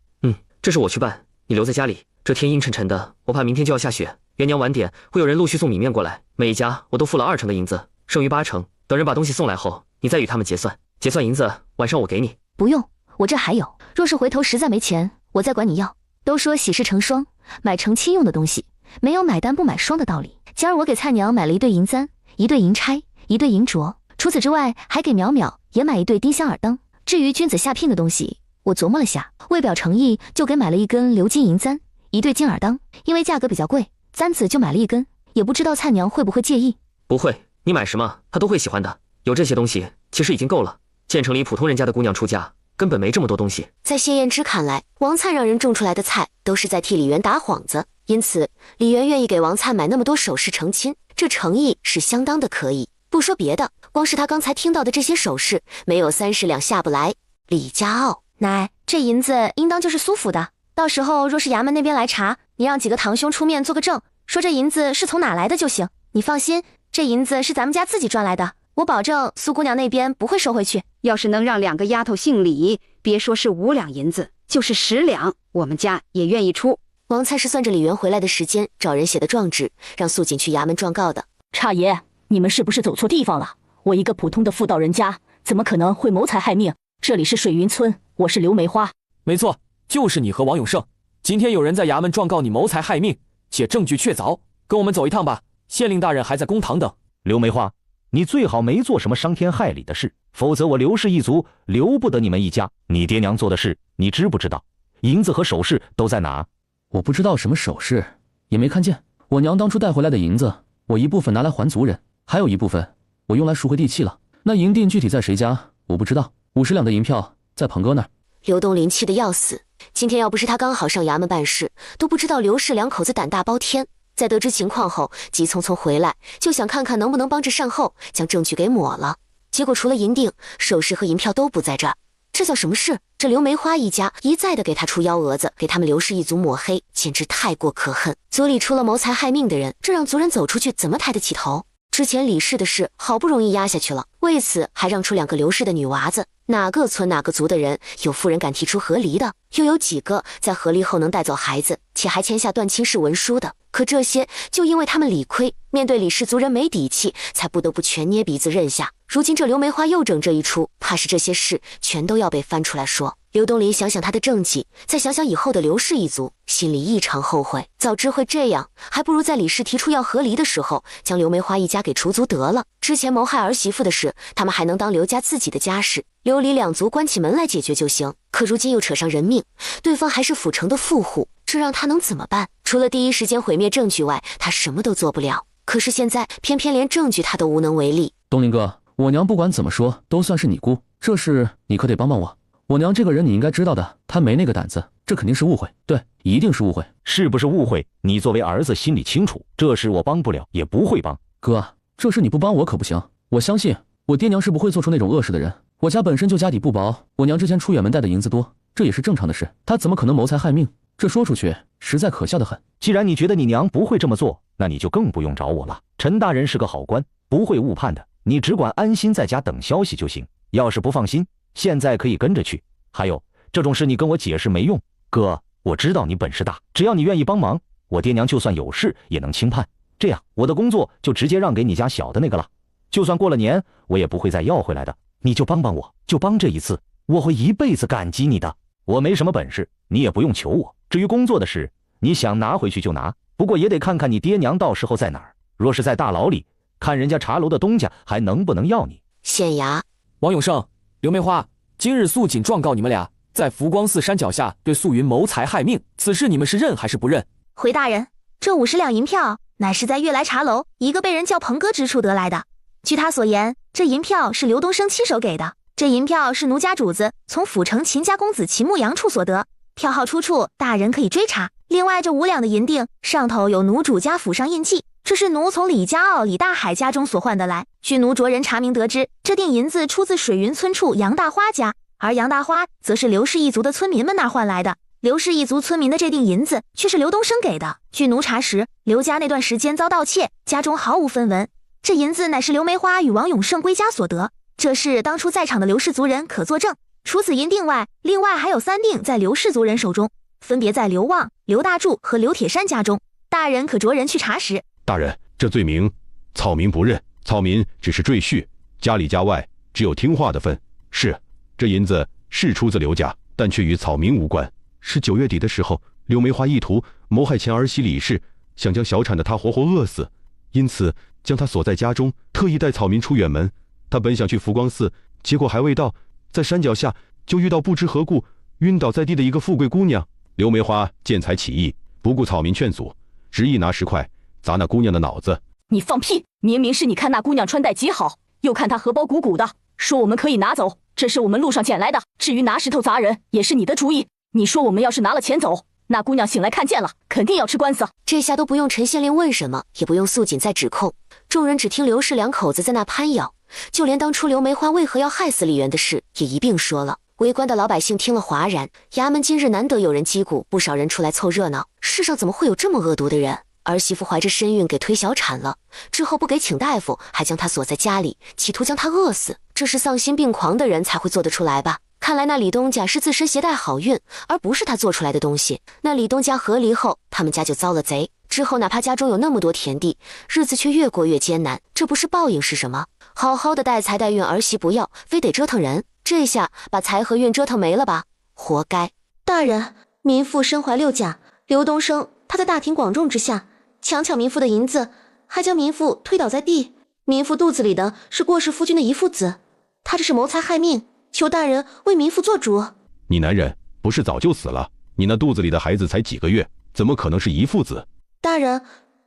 这事我去办，你留在家里。这天阴沉沉的，我怕明天就要下雪。元娘晚点会有人陆续送米面过来，每一家我都付了2成的银子，剩余8成。等人把东西送来后，你再与他们结算。结算银子晚上我给你。不用，我这还有。若是回头实在没钱，我再管你要。都说喜事成双，买成亲用的东西，没有买单不买双的道理。今儿我给菜娘买了1对银簪，1对银钗，1对银镯。除此之外，还给淼淼也买1对丁香耳灯。至于君子下聘的东西，我琢磨了下，为表诚意，就给买了1根鎏金银簪，1对金耳灯。因为价格比较贵，簪子就买了1根，也不知道菜娘会不会介意。不会，你买什么她都会喜欢的。有这些东西其实已经够了。县城里普通人家的姑娘出嫁，根本没这么多东西。在谢燕之看来，王灿让人种出来的菜都是在替李元打幌子，因此李元愿意给王灿买那么多首饰成亲，这诚意是相当的可以。不说别的，光是他刚才听到的这些首饰，没有30两下不来。李家傲，奶，这银子应当就是苏府的，到时候若是衙门那边来查，你让几个堂兄出面做个证，说这银子是从哪来的就行。你放心，这银子是咱们家自己赚来的，我保证苏姑娘那边不会收回去。要是能让2个丫头姓李，别说是5两银子，就是10两，我们家也愿意出。王灿是算着李元回来的时间，找人写的状纸，让素锦去衙门状告的。差爷，你们是不是走错地方了？我一个普通的妇道人家，怎么可能会谋财害命？这里是水云村，我是刘梅花。没错，就是你和王永胜。今天有人在衙门状告你谋财害命，且证据确凿，跟我们走一趟吧。县令大人还在公堂等。刘梅花，你最好没做什么伤天害理的事，否则我刘氏一族留不得你们一家。你爹娘做的事，你知不知道？银子和首饰都在哪？我不知道什么首饰，也没看见。我娘当初带回来的银子，我一部分拿来还族人，还有一部分我用来赎回地契了。那银锭具体在谁家，我不知道。50两的银票在鹏哥那儿。刘东林气得要死，今天要不是他刚好上衙门办事，都不知道刘氏2口子胆大包天。在得知情况后，急匆匆回来，就想看看能不能帮着善后，将证据给抹了。结果除了银锭、首饰和银票都不在这儿，这叫什么事？这刘梅花一家一再的给他出幺蛾子，给他们刘氏一族抹黑，简直太过可恨。族里出了谋财害命的人，这让族人走出去怎么抬得起头？之前李氏的事好不容易压下去了，为此还让出2个刘氏的女娃子，哪个村哪个族的人有妇人敢提出和离的？又有几个在和离后能带走孩子，且还签下断亲事文书的？可这些就因为他们理亏，面对李氏族人没底气，才不得不全捏鼻子认下。如今这刘梅花又整这一出，怕是这些事全都要被翻出来说。刘东林想想他的政绩，再想想以后的刘氏一族，心里异常后悔。早知会这样，还不如在李氏提出要和离的时候，将刘梅花一家给除族得了。之前谋害儿媳妇的事，他们还能当刘家自己的家事，刘李2族关起门来解决就行。可如今又扯上人命，对方还是府城的富户，这让他能怎么办？除了第一时间毁灭证据外，他什么都做不了。可是现在偏偏连证据他都无能为力。东林哥，我娘不管怎么说都算是你姑，这事你可得帮帮我。我娘这个人你应该知道的，她没那个胆子，这肯定是误会。对，一定是误会。是不是误会？你作为儿子心里清楚，这事我帮不了，也不会帮。哥，这事你不帮我可不行。我相信我爹娘是不会做出那种恶事的人。我家本身就家底不薄，我娘之前出远门带的银子多，这也是正常的事。她怎么可能谋财害命？这说出去实在可笑的很。既然你觉得你娘不会这么做，那你就更不用找我了。陈大人是个好官，不会误判的，你只管安心在家等消息就行。要是不放心，现在可以跟着去。还有这种事你跟我解释没用，哥，我知道你本事大，只要你愿意帮忙，我爹娘就算有事也能轻判。这样我的工作就直接让给你家小的那个了，就算过了年我也不会再要回来的。你就帮帮我，就帮这一次，我会一辈子感激你的。我没什么本事，你也不用求我。至于工作的事，你想拿回去就拿，不过也得看看你爹娘到时候在哪儿。若是在大牢里，看人家茶楼的东家还能不能要你。县衙，王永胜、刘梅花，今日素锦状告你们俩在福光寺山脚下对素云谋财害命，此事你们是认还是不认？回大人，这50两银票乃是在悦来茶楼一个被人叫鹏哥之处得来的。据他所言，这银票是刘东升亲手给的。这银票是奴家主子从府城秦家公子秦牧阳处所得，票号出处大人可以追查。另外这5两的银锭上头有奴主家府上印记，这是奴从李家傲李大海家中所换得来。据奴着人查明得知，这锭银子出自水云村处杨大花家，而杨大花则是刘氏一族的村民们那儿换来的。刘氏一族村民的这锭银子却是刘东升给的。据奴查实，刘家那段时间遭盗窃，家中毫无分文。这银子乃是刘梅花与王永胜归家所得，这事当初在场的刘氏族人可作证。除此银锭外，另外还有3锭在刘氏族人手中，分别在刘旺、刘大柱和刘铁山家中。大人可着人去查实。大人，这罪名草民不认，草民只是赘婿，家里家外只有听话的份。是，这银子是出自刘家，但却与草民无关。是9月底的时候，刘梅花意图谋害前儿媳李氏，想将小产的她活活饿死，因此将她锁在家中，特意带草民出远门。他本想去福光寺，结果还未到，在山脚下就遇到不知何故晕倒在地的一个富贵姑娘。刘梅花见财起意，不顾草民劝阻，执意拿石块砸那姑娘的脑子。你放屁！明明是你看那姑娘穿戴极好，又看她荷包鼓鼓的，说我们可以拿走，这是我们路上捡来的。至于拿石头砸人，也是你的主意。你说我们要是拿了钱走，那姑娘醒来看见了，肯定要吃官司。这下都不用陈县令问什么，也不用素锦再指控，众人只听刘氏2口子在那攀咬，就连当初刘梅花为何要害死李元的事也一并说了。围观的老百姓听了哗然，衙门今日难得有人击鼓，不少人出来凑热闹。世上怎么会有这么恶毒的人？儿媳妇怀着身孕给推小产了，之后不给请大夫，还将她锁在家里，企图将她饿死，这是丧心病狂的人才会做得出来吧？看来那李东家是自身携带好运，而不是他做出来的东西。那李东家和离后，他们家就遭了贼，之后哪怕家中有那么多田地，日子却越过越艰难，这不是报应是什么？好好的带财带运儿媳不要，非得折腾人，这下把财和运折腾没了吧，活该。大人，民妇身怀6甲，刘东升他在大庭广众之下强抢民妇的银子，还将民妇推倒在地。民妇肚子里的是过世夫君的遗腹子，他这是谋财害命，求大人为民妇做主。你男人不是早就死了？你那肚子里的孩子才几个月，怎么可能是遗腹子？大人，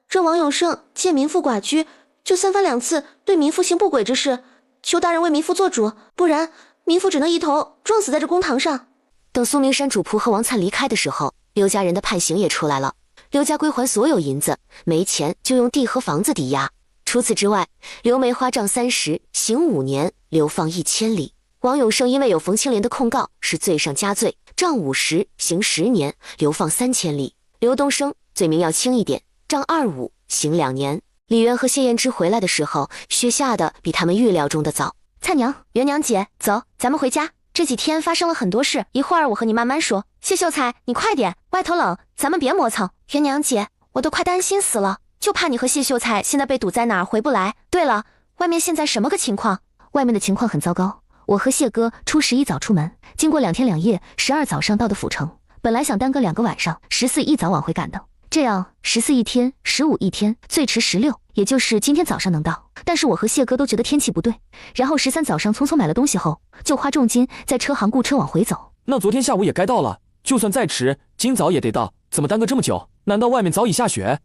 这王永胜见民妇寡居，就3番2次对民妇行不轨之事，求大人为民妇做主，不然民妇只能一头撞死在这公堂上。等苏明山主仆和王灿离开的时候，刘家人的判刑也出来了，刘家归还所有银子，没钱就用地和房子抵押。除此之外，刘梅花杖30，刑5年，流放1000里。王永胜因为有冯青莲的控告，是罪上加罪，杖50，刑10年，流放3000里。刘东升罪名要轻一点，杖25，刑2年。李渊和谢燕之回来的时候，雪下的比他们预料中的早。灿娘、元娘姐，走，咱们回家。这几天发生了很多事，一会儿我和你慢慢说。谢秀才，你快点，外头冷，咱们别磨蹭。元娘姐，我都快担心死了，就怕你和谢秀才现在被堵在哪儿回不来。对了，外面现在什么个情况？外面的情况很糟糕。我和谢哥初11早出门，经过2天2夜，12早上到的府城。本来想耽搁2个晚上，14一早往回赶的，这样14一天，15一天，最迟16，也就是今天早上能到。但是我和谢哥都觉得天气不对，然后13早上匆匆买了东西后，就花重金在车行雇车往回走。那昨天下午也该到了，就算再迟，今早也得到，怎么耽搁这么久？难道外面早已下雪？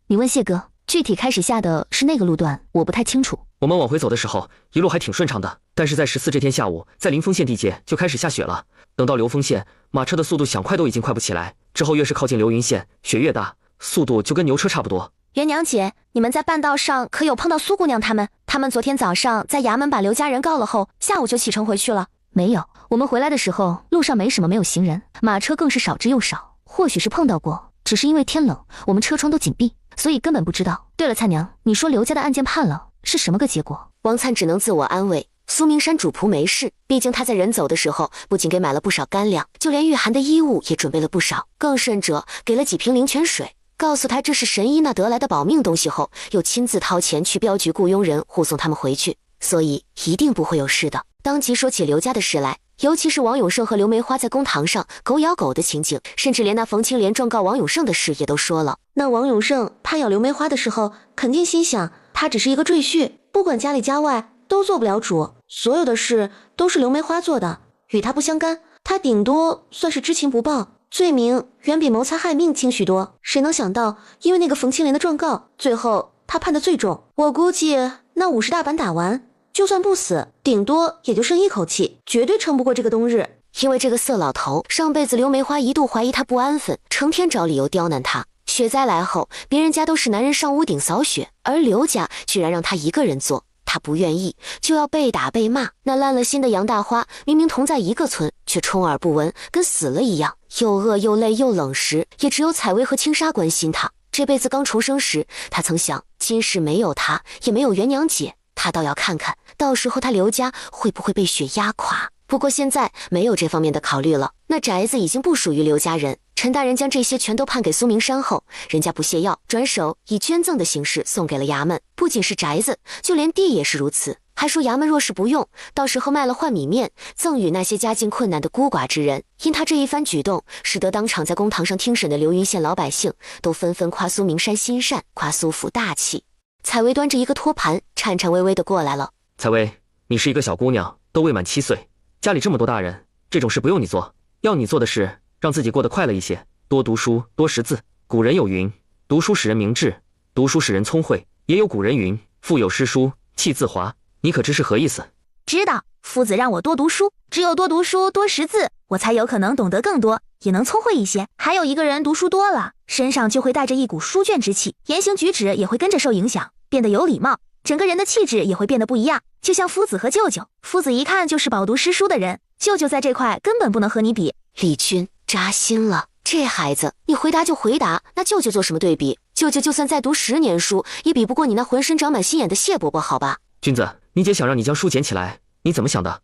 你问谢哥，具体开始下的是那个路段，我不太清楚。我们往回走的时候，一路还挺顺畅的，但是在14这天下午，在临丰县地界就开始下雪了。等到流丰县，马车的速度想快都已经快不起来，之后越是靠近流云县，雪越大，速度就跟牛车差不多。元娘姐，你们在半道上可有碰到苏姑娘他们？他们昨天早上在衙门把刘家人告了后，下午就启程回去了。没有，我们回来的时候路上没什么，没有行人，马车更是少之又少。或许是碰到过，只是因为天冷，我们车窗都紧闭，所以根本不知道。对了，灿娘，你说刘家的案件判了，是什么个结果？王灿只能自我安慰，苏明山主仆没事，毕竟他在人走的时候，不仅给买了不少干粮，就连御寒的衣物也准备了不少，更甚者给了几瓶灵泉水，告诉他这是神医那得来的保命东西后，又亲自掏钱去镖局雇佣人护送他们回去，所以一定不会有事的。当即说起刘家的事来，尤其是王永胜和刘梅花在公堂上狗咬狗的情景，甚至连那冯青莲状告王永胜的事也都说了。那王永胜怕咬刘梅花的时候，肯定心想他只是一个赘婿，不管家里家外都做不了主，所有的事都是刘梅花做的，与他不相干，他顶多算是知情不报，罪名远比谋财害命轻许多。谁能想到，因为那个冯青莲的状告，最后他判的最重。我估计那50大板打完，就算不死，顶多也就剩一口气，绝对撑不过这个冬日。因为这个色老头，上辈子刘梅花一度怀疑他不安分，成天找理由刁难他。雪灾来后，别人家都是男人上屋顶扫雪，而刘家居然让他一个人做，他不愿意，就要被打被骂。那烂了心的杨大花，明明同在一个村，却充耳不闻，跟死了一样，又饿又累又冷时，也只有采薇和青纱关心他。这辈子刚重生时，他曾想，今世没有他，也没有元娘姐，他倒要看看，到时候他刘家会不会被雪压垮。不过现在没有这方面的考虑了，那宅子已经不属于刘家人。陈大人将这些全都判给苏明山后，人家不屑要，转手以捐赠的形式送给了衙门。不仅是宅子，就连地也是如此，还说衙门若是不用，到时候卖了换米面，赠与那些家境困难的孤寡之人。因他这一番举动，使得当场在公堂上听审的流云县老百姓都纷纷夸苏明山心善，夸苏府大气。采薇端着一个托盘，颤颤巍巍地过来了。采薇，你是一个小姑娘，都未满7岁，家里这么多大人，这种事不用你做，要你做的是让自己过得快乐一些，多读书，多识字。古人有云，读书使人明智，读书使人聪慧，也有古人云，腹有诗书气自华。你可知是何意思？知道，夫子让我多读书，只有多读书多识字，我才有可能懂得更多，也能聪慧一些。还有一个人读书多了，身上就会带着一股书卷之气，言行举止也会跟着受影响，变得有礼貌，整个人的气质也会变得不一样。就像夫子和舅舅，夫子一看就是饱读诗书的人，舅舅在这块根本不能和你比。李军扎心了，这孩子，你回答就回答，那舅舅做什么对比？舅舅就算再读10年书，也比不过你那浑身长满心眼的谢伯伯，好吧？君子，你姐想让你将书捡起来，你怎么想的？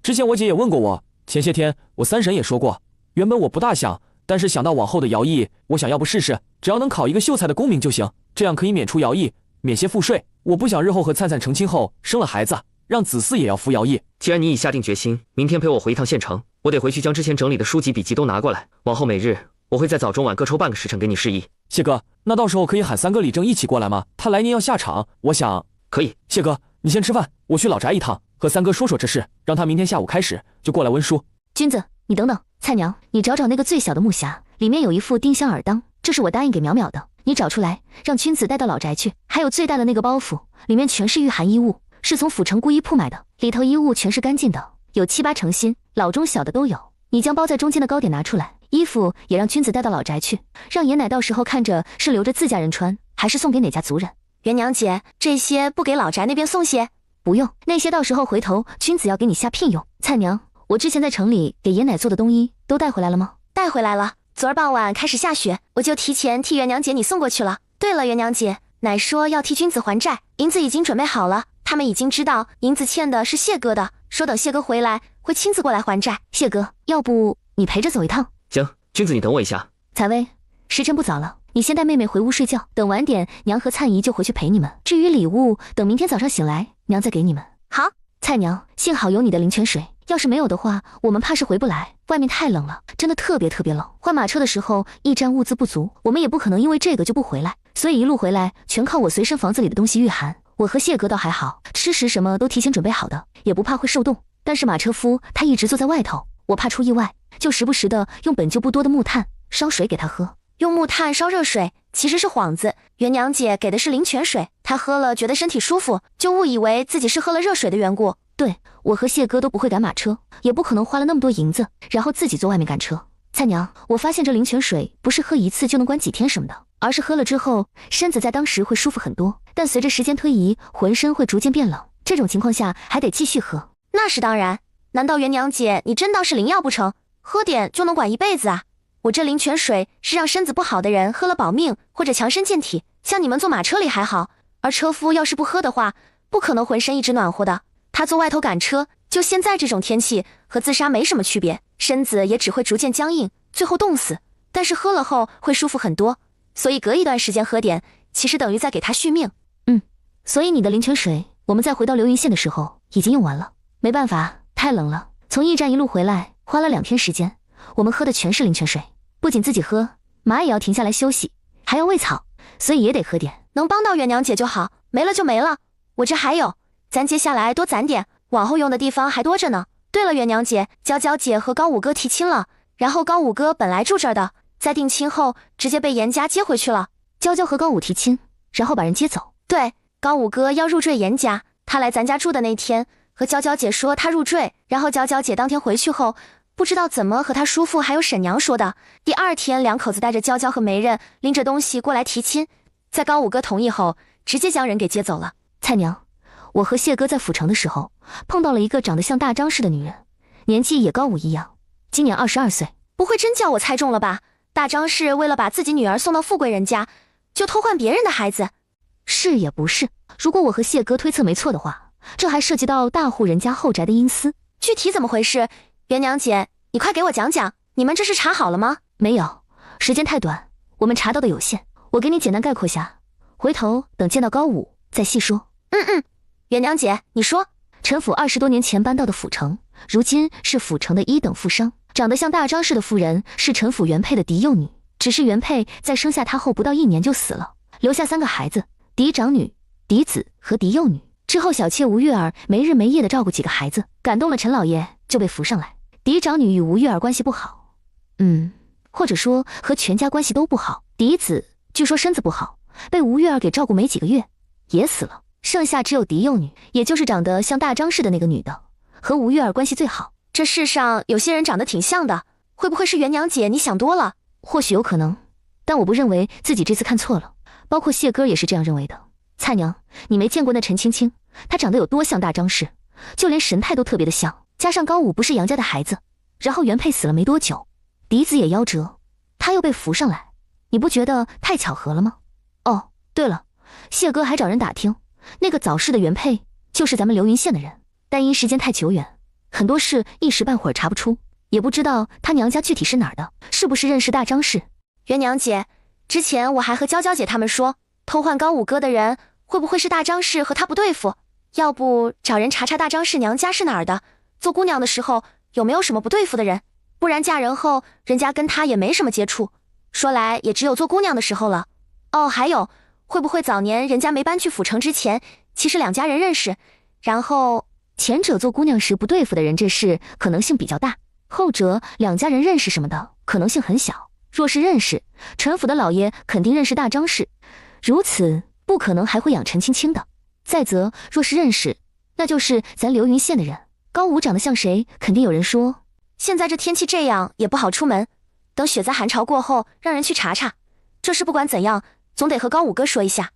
之前我姐也问过我，前些天我三婶也说过，原本我不大想，但是想到往后的徭役，我想要不试试，只要能考一个秀才的功名就行，这样可以免除徭役，免些赋税。我不想日后和灿灿成亲后生了孩子，让子嗣也要服徭役。既然你已下定决心，明天陪我回一趟县城，我得回去将之前整理的书籍笔记都拿过来，往后每日我会在早中晚各抽半个时辰给你示意。谢哥，那到时候可以喊三哥李正一起过来吗？他来年要下场，我想可以。谢哥，你先吃饭，我去老宅一趟，和三哥说说这事，让他明天下午开始就过来温书。君子，你等等，菜娘，你找找那个最小的木匣，里面有一副丁香耳当，这是我答应给淼淼的，你找出来，让君子带到老宅去。还有最大的那个包袱，里面全是御寒衣物，是从府城孤衣铺买的，里头衣物全是干净的，有7、8成新，老中小的都有。你将包在中间的糕点拿出来，衣服也让君子带到老宅去，让爷奶到时候看着是留着自家人穿，还是送给哪家族人。元娘姐，这些不给老宅那边送些？不用，那些到时候回头君子要给你下聘用。菜娘，我之前在城里给爷奶做的冬衣都带回来了吗？带回来了，昨儿傍晚开始下雪，我就提前替元娘姐你送过去了。对了，元娘姐，奶说要替君子还债，银子已经准备好了，他们已经知道银子欠的是谢哥的，说等谢哥回来会亲自过来还债。谢哥，要不你陪着走一趟？行，君子你等我一下。采薇，时辰不早了，你先带妹妹回屋睡觉，等晚点娘和灿姨就回去陪你们。至于礼物，等明天早上醒来娘再给你们。好。菜娘，幸好有你的灵泉水，要是没有的话，我们怕是回不来，外面太冷了，真的特别冷。换马车的时候驿站物资不足，我们也不可能因为这个就不回来，所以一路回来全靠我随身房子里的东西御寒。我和谢哥倒还好，吃食什么都提前准备好的，也不怕会受冻。但是马车夫他一直坐在外头，我怕出意外，就时不时的用本就不多的木炭烧水给他喝。用木炭烧热水其实是幌子，元娘姐给的是灵泉水，她喝了觉得身体舒服，就误以为自己是喝了热水的缘故。对，我和谢哥都不会赶马车，也不可能花了那么多银子，然后自己坐外面赶车。菜娘，我发现这灵泉水不是喝一次就能关几天什么的，而是喝了之后身子在当时会舒服很多，但随着时间推移，浑身会逐渐变冷，这种情况下还得继续喝。那是当然，难道元娘姐你真当是灵药不成？喝点就能管一辈子啊？我这灵泉水是让身子不好的人喝了保命或者强身健体，像你们坐马车里还好，而车夫要是不喝的话，不可能浑身一直暖和的。他坐外头赶车，就现在这种天气，和自杀没什么区别，身子也只会逐渐僵硬，最后冻死。但是喝了后会舒服很多，所以隔一段时间喝点，其实等于在给他续命。所以你的灵泉水，我们在回到流云县的时候已经用完了，没办法，太冷了，从驿站一路回来，花了2天时间。我们喝的全是灵泉水，不仅自己喝，马也要停下来休息，还要喂草，所以也得喝点。能帮到元娘姐就好，没了就没了。我这还有，咱接下来多攒点，往后用的地方还多着呢。对了，元娘姐，娇娇姐和高武哥提亲了，然后高武哥本来住这儿的，在定亲后直接被严家接回去了。娇娇和高武提亲，然后把人接走。对，高武哥要入赘严家，他来咱家住的那天，和娇娇姐说他入赘，然后娇娇姐当天回去后，不知道怎么和他叔父还有婶娘说的。第2天，两口子带着娇娇和媒人拎着东西过来提亲，在高武哥同意后，直接将人给接走了。蔡娘，我和谢哥在府城的时候，碰到了一个长得像大张氏的女人，年纪也高武一样，今年22岁。不会真叫我猜中了吧？大张氏为了把自己女儿送到富贵人家，就偷换别人的孩子？是也不是，如果我和谢哥推测没错的话，这还涉及到大户人家后宅的阴私。具体怎么回事？元娘姐，你快给我讲讲，你们这是查好了吗？没有，时间太短，我们查到的有限，我给你简单概括下，回头等见到高武再细说。元娘姐，你说。陈府20多年前搬到的府城，如今是府城的1等富商，长得像大张氏的妇人是陈府原配的嫡幼女，只是原配在生下她后不到1年就死了，留下3个孩子，嫡长女、嫡子和嫡幼女。之后小妾吴月儿没日没夜地照顾几个孩子，感动了陈老爷，就被扶上来。嫡长女与吴月儿关系不好，或者说和全家关系都不好。嫡子据说身子不好，被吴月儿给照顾没几个月，也死了。剩下只有嫡幼女，也就是长得像大张氏的那个女的，和吴月儿关系最好。这世上有些人长得挺像的，会不会是元娘姐你想多了？或许有可能，但我不认为自己这次看错了，包括谢哥也是这样认为的。蔡娘，你没见过那陈青青，她长得有多像大张氏，就连神态都特别的像，加上高武不是杨家的孩子，然后原配死了没多久，嫡子也夭折，她又被扶上来，你不觉得太巧合了吗？哦，对了，谢哥还找人打听，那个早逝的原配就是咱们流云县的人，但因时间太久远，很多事一时半会儿查不出，也不知道他娘家具体是哪儿的，是不是认识大张氏。元娘姐，之前我还和娇娇姐他们说，偷换高武哥的人会不会是大张氏和他不对付？要不找人查查大张氏娘家是哪儿的，做姑娘的时候有没有什么不对付的人，不然嫁人后人家跟他也没什么接触，说来也只有做姑娘的时候了。哦，还有会不会早年人家没搬去府城之前，其实2家人认识，然后前者做姑娘时不对付的人，这事可能性比较大，后者2家人认识什么的可能性很小。若是认识，陈府的老爷肯定认识大张氏，如此不可能还会养陈青青的。再则若是认识，那就是咱流云县的人，高武长得像谁，肯定有人说。现在这天气这样也不好出门，等雪灾寒潮过后让人去查查，这事不管怎样总得和高武哥说一下。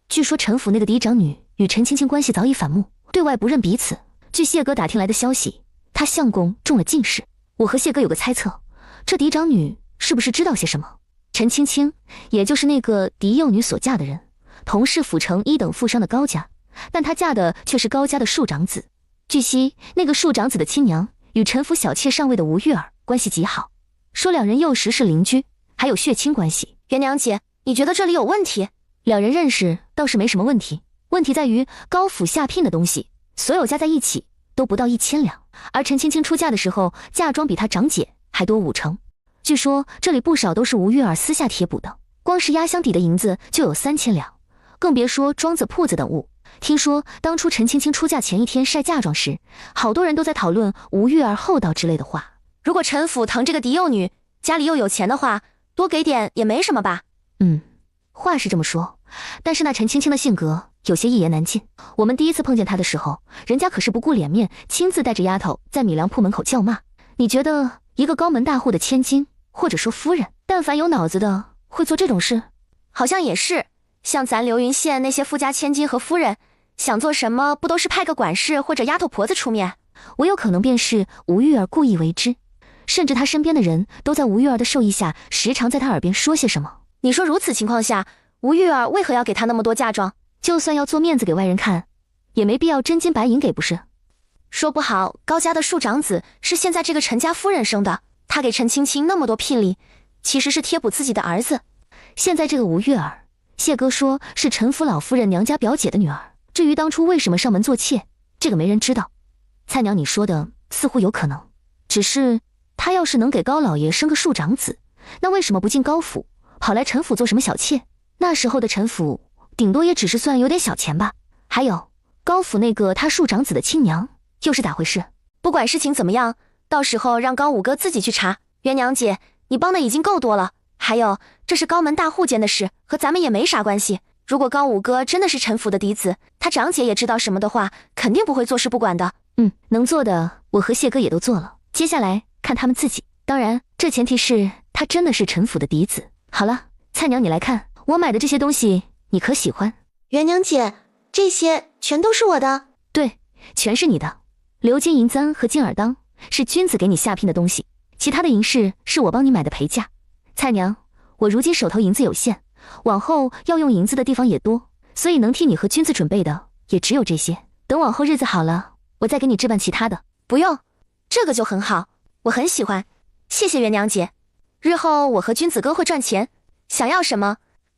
据说陈府那个嫡长女与陈青青关系早已反目，对外不认彼此。据谢哥打听来的消息，她相公中了进士。我和谢哥有个猜测，这嫡长女是不是知道些什么？陈青青，也就是那个嫡幼女所嫁的人，同是府城1等富商的高家，但她嫁的却是高家的庶长子。据悉，那个庶长子的亲娘与陈府小妾上位的吴月儿关系极好，说2人幼时是邻居，还有血亲关系。元娘姐，你觉得这里有问题？2人认识倒是没什么问题，问题在于高府下聘的东西，所有加在一起都不到1000两，而陈青青出嫁的时候，嫁妆比她长姐还多5成。据说这里不少都是吴月儿私下贴补的，光是压箱底的银子就有3000两，更别说庄子、铺子等物。听说当初陈青青出嫁前1天晒嫁妆时，好多人都在讨论吴月儿厚道之类的话。如果陈府疼这个嫡幼女，家里又有钱的话，多给点也没什么吧？话是这么说，但是那陈青青的性格有些一言难尽。我们第一次碰见她的时候，人家可是不顾脸面，亲自带着丫头在米粮铺门口叫骂。你觉得一个高门大户的千金，或者说夫人，但凡有脑子的会做这种事？好像也是，像咱流云县那些富家千金和夫人，想做什么不都是派个管事或者丫头婆子出面？我有可能便是吴玉儿故意为之，甚至她身边的人都在吴玉儿的授意下，时常在她耳边说些什么。你说如此情况下，吴玉儿为何要给她那么多嫁妆？就算要做面子给外人看，也没必要真金白银给，不是？说不好高家的庶长子是现在这个陈家夫人生的，她给陈青青那么多聘礼，其实是贴补自己的儿子。现在这个吴月儿，谢哥说是陈府老夫人娘家表姐的女儿，至于当初为什么上门做妾，这个没人知道。蔡娘你说的似乎有可能。只是他要是能给高老爷生个庶长子，那为什么不进高府，跑来陈府做什么小妾？那时候的陈府顶多也只是算有点小钱吧。还有高府那个他庶长子的亲娘又是咋回事？不管事情怎么样，到时候让高五哥自己去查。元娘姐，你帮的已经够多了。还有，这是高门大户间的事，和咱们也没啥关系。如果高五哥真的是陈府的嫡子，他长姐也知道什么的话，肯定不会坐视不管的。能做的我和谢哥也都做了，接下来看他们自己。当然，这前提是他真的是陈府的嫡子。好了，菜娘你来看，我买的这些东西你可喜欢？元娘姐，这些全都是我的。对，全是你的。鎏金银簪和金耳当是君子给你下聘的东西，其他的银饰是我帮你买的陪嫁。菜娘，我如今手头银子有限，往后要用银子的地方也多，所以能替你和君子准备的也只有这些。等往后日子好了，我再给你置办其他的。不用，这个就很好，我很喜欢，谢谢元娘姐。日后我和君子哥会赚钱，想要什么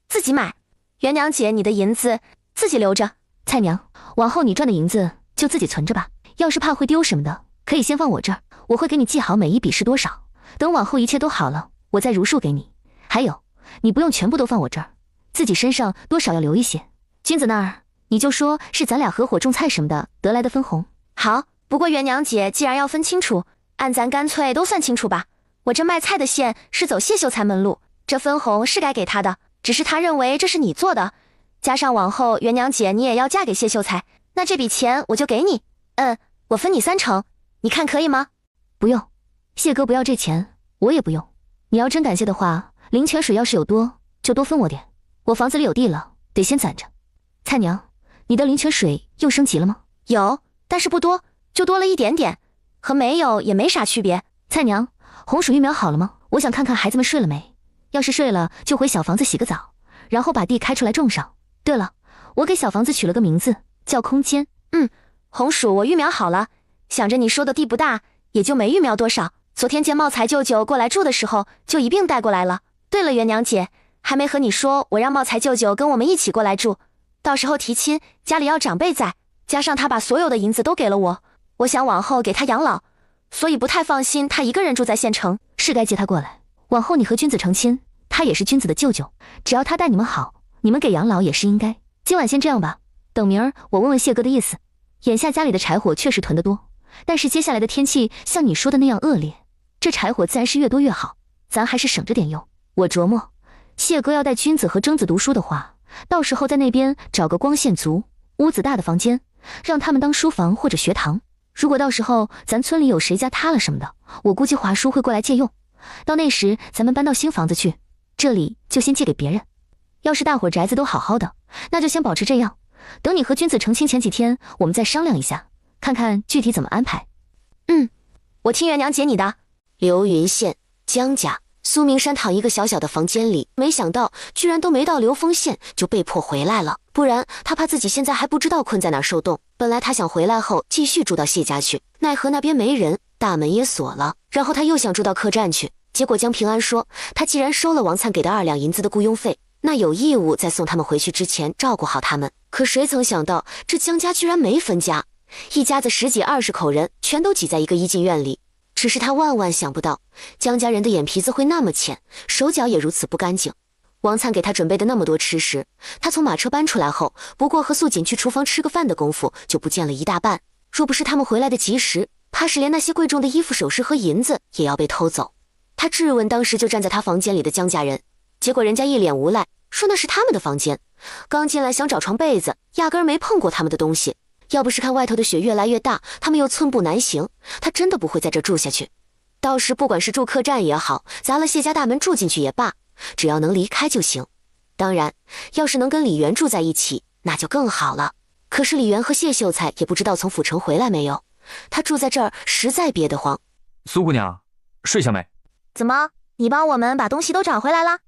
自己买。元娘姐，你的银子自己留着。菜娘，往后你赚的银子就自己存着吧，要是怕会丢什么的，可以先放我这儿，我会给你记好每一笔是多少，等往后一切都好了，我再如数给你。还有，你不用全部都放我这儿，自己身上多少要留一些。君子那儿你就说是咱俩合伙种菜什么的得来的分红。好，不过元娘姐既然要分清楚，按咱干脆都算清楚吧。我这卖菜的线是走谢秀才门路，这分红是该给他的，只是他认为这是你做的，加上往后元娘姐你也要嫁给谢秀才，那这笔钱我就给你。我分你30%，你看可以吗？不用，谢哥不要这钱，我也不用。你要真感谢的话，灵泉水要是有多就多分我点，我房子里有地了，得先攒着。菜娘，你的灵泉水又升级了吗？有，但是不多，就多了一点点，和没有也没啥区别。菜娘，红薯育苗好了吗？我想看看孩子们睡了没，要是睡了就回小房子洗个澡，然后把地开出来种上。对了，我给小房子取了个名字叫空间。红薯我育苗好了，想着你说的地不大，也就没育苗多少。昨天见茂才舅舅过来住的时候，就一并带过来了。对了，元娘姐，还没和你说，我让茂才舅舅跟我们一起过来住，到时候提亲，家里要长辈在，加上他把所有的银子都给了我，我想往后给他养老，所以不太放心他一个人住在县城，是该接他过来。往后你和君子成亲，他也是君子的舅舅，只要他待你们好，你们给养老也是应该。今晚先这样吧，等明儿我问问谢哥的意思。眼下家里的柴火确实囤得多，但是接下来的天气像你说的那样恶劣，这柴火自然是越多越好，咱还是省着点用。我琢磨，谢哥要带君子和征子读书的话，到时候在那边找个光线足、屋子大的房间，让他们当书房或者学堂。如果到时候咱村里有谁家塌了什么的，我估计华叔会过来借用。到那时咱们搬到新房子去，这里就先借给别人。要是大伙宅子都好好的，那就先保持这样。等你和君子成亲前几天，我们再商量一下，看看具体怎么安排。我听元娘姐你的。流云县江家，苏明山躺一个小小的房间里，没想到居然都没到流丰县就被迫回来了，不然他怕自己现在还不知道困在哪儿受冻。本来他想回来后继续住到谢家去，奈何那边没人，大门也锁了。然后他又想住到客栈去，结果江平安说，他既然收了王灿给的2两银子的雇佣费，那有义务在送他们回去之前照顾好他们。可谁曾想到，这江家居然没分家，一家子10几20口人全都挤在一个一进院里。只是他万万想不到，江家人的眼皮子会那么浅，手脚也如此不干净。王灿给他准备的那么多吃食，他从马车搬出来后，不过和素锦去厨房吃个饭的功夫，就不见了一大半。若不是他们回来的及时，怕是连那些贵重的衣服首饰和银子也要被偷走。他质问当时就站在他房间里的江家人，结果人家一脸无赖，说那是他们的房间，刚进来想找床被子，压根儿没碰过他们的东西。要不是看外头的雪越来越大，他们又寸步难行，他真的不会在这住下去。倒是不管是住客栈也好，砸了谢家大门住进去也罢，只要能离开就行。当然，要是能跟李元住在一起，那就更好了。可是李元和谢秀才也不知道从府城回来没有，他住在这儿实在憋得慌。苏姑娘，睡下没？怎么，你帮我们把东西都找回来了？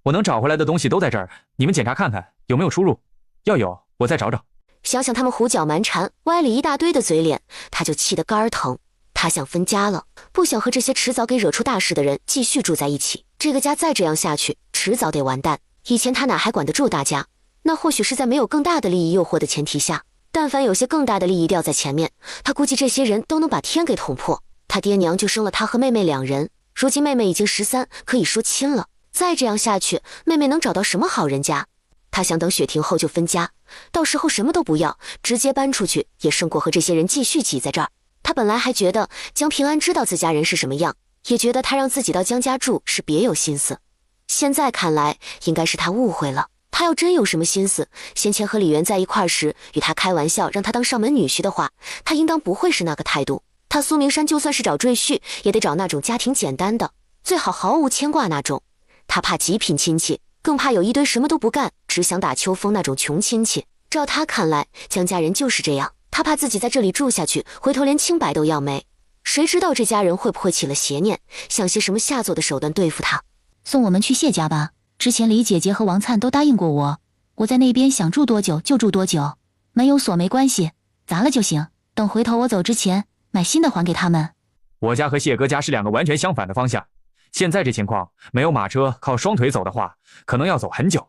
我能找回来的东西都在这儿，你们检查看看有没有出入，要有我再找找。想想他们胡搅蛮缠，歪了一大堆的嘴脸，他就气得肝儿疼。他想分家了，不想和这些迟早给惹出大事的人继续住在一起。这个家再这样下去，迟早得完蛋。以前他哪还管得住大家？那或许是在没有更大的利益诱惑的前提下。但凡有些更大的利益吊在前面，他估计这些人都能把天给捅破。他爹娘就生了他和妹妹2人，如今妹妹已经13，可以说亲了。再这样下去，妹妹能找到什么好人家？他想等雪停后就分家，到时候什么都不要，直接搬出去也胜过和这些人继续挤在这儿。他本来还觉得江平安知道自家人是什么样，也觉得他让自己到江家住是别有心思。现在看来，应该是他误会了。他要真有什么心思，先前和李元在一块时与他开玩笑让他当上门女婿的话，他应当不会是那个态度。他苏明山就算是找赘婿，也得找那种家庭简单的，最好毫无牵挂那种。他怕极品亲戚，更怕有一堆什么都不干，只想打秋风那种穷亲戚。照他看来，江家人就是这样，他怕自己在这里住下去，回头连清白都要没。谁知道这家人会不会起了邪念，想些什么下作的手段对付他？送我们去谢家吧。之前李姐姐和王灿都答应过我，我在那边想住多久就住多久，门有锁没关系，砸了就行。等回头我走之前，买新的还给他们。我家和谢哥家是2个完全相反的方向，现在这情况，没有马车靠双腿走的话，可能要走很久。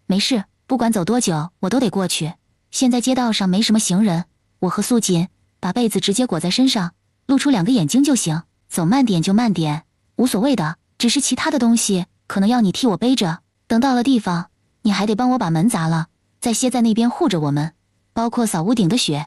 没事，不管走多久，我都得过去。现在街道上没什么行人，我和素锦把被子直接裹在身上，露出2个眼睛就行，走慢点就慢点，无所谓的。只是其他的东西可能要你替我背着，等到了地方，你还得帮我把门砸了，再歇在那边护着我们，包括扫屋顶的雪。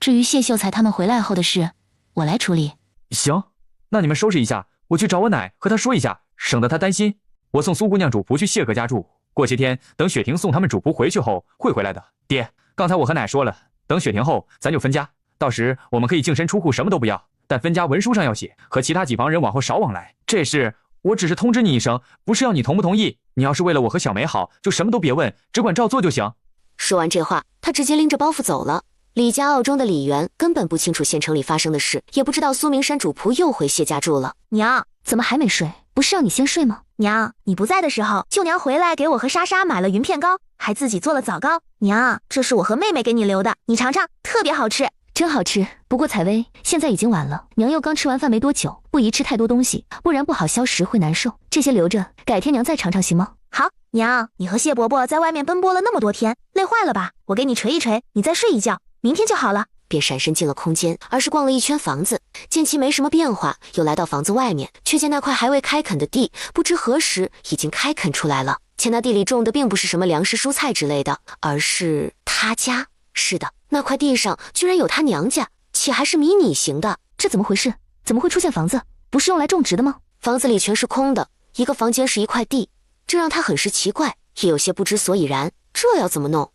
至于谢秀才他们回来后的事，我来处理。行，那你们收拾一下，我去找我奶和她说一下，省得她担心。我送苏姑娘主仆去谢哥家住，过些天等雪婷送他们主仆回去后会回来的。爹，刚才我和奶说了，等雪婷后咱就分家，到时我们可以净身出户，什么都不要，但分家文书上要写，和其他几房人往后少往来。这事我只是通知你一声，不是要你同不同意。你要是为了我和小梅好，就什么都别问，只管照做就行。说完这话，他直接拎着包袱走了。李家傲中的李元根本不清楚县城里发生的事，也不知道苏明山主仆又回谢家住了。娘，怎么还没睡？不是让你先睡吗？娘，你不在的时候，舅娘回来给我和莎莎买了云片糕，还自己做了枣糕。娘，这是我和妹妹给你留的，你尝尝，特别好吃。真好吃。不过采薇，现在已经晚了，娘又刚吃完饭没多久，不宜吃太多东西，不然不好消食会难受。这些留着，改天娘再尝尝行吗？好。娘，你和谢伯伯在外面奔波了那么多天，累坏了吧？我给你捶一捶，你再睡一觉，明天就好了。便闪身进了空间，而是逛了一圈房子，见其没什么变化，又来到房子外面，却见那块还未开垦的地，不知何时已经开垦出来了。且那地里种的并不是什么粮食、蔬菜之类的，而是他家。是的，那块地上居然有他娘家，且还是迷你型的。这怎么回事？怎么会出现房子？不是用来种植的吗？房子里全是空的，一个房间是一块地，这让他很是奇怪，也有些不知所以然。这要怎么弄？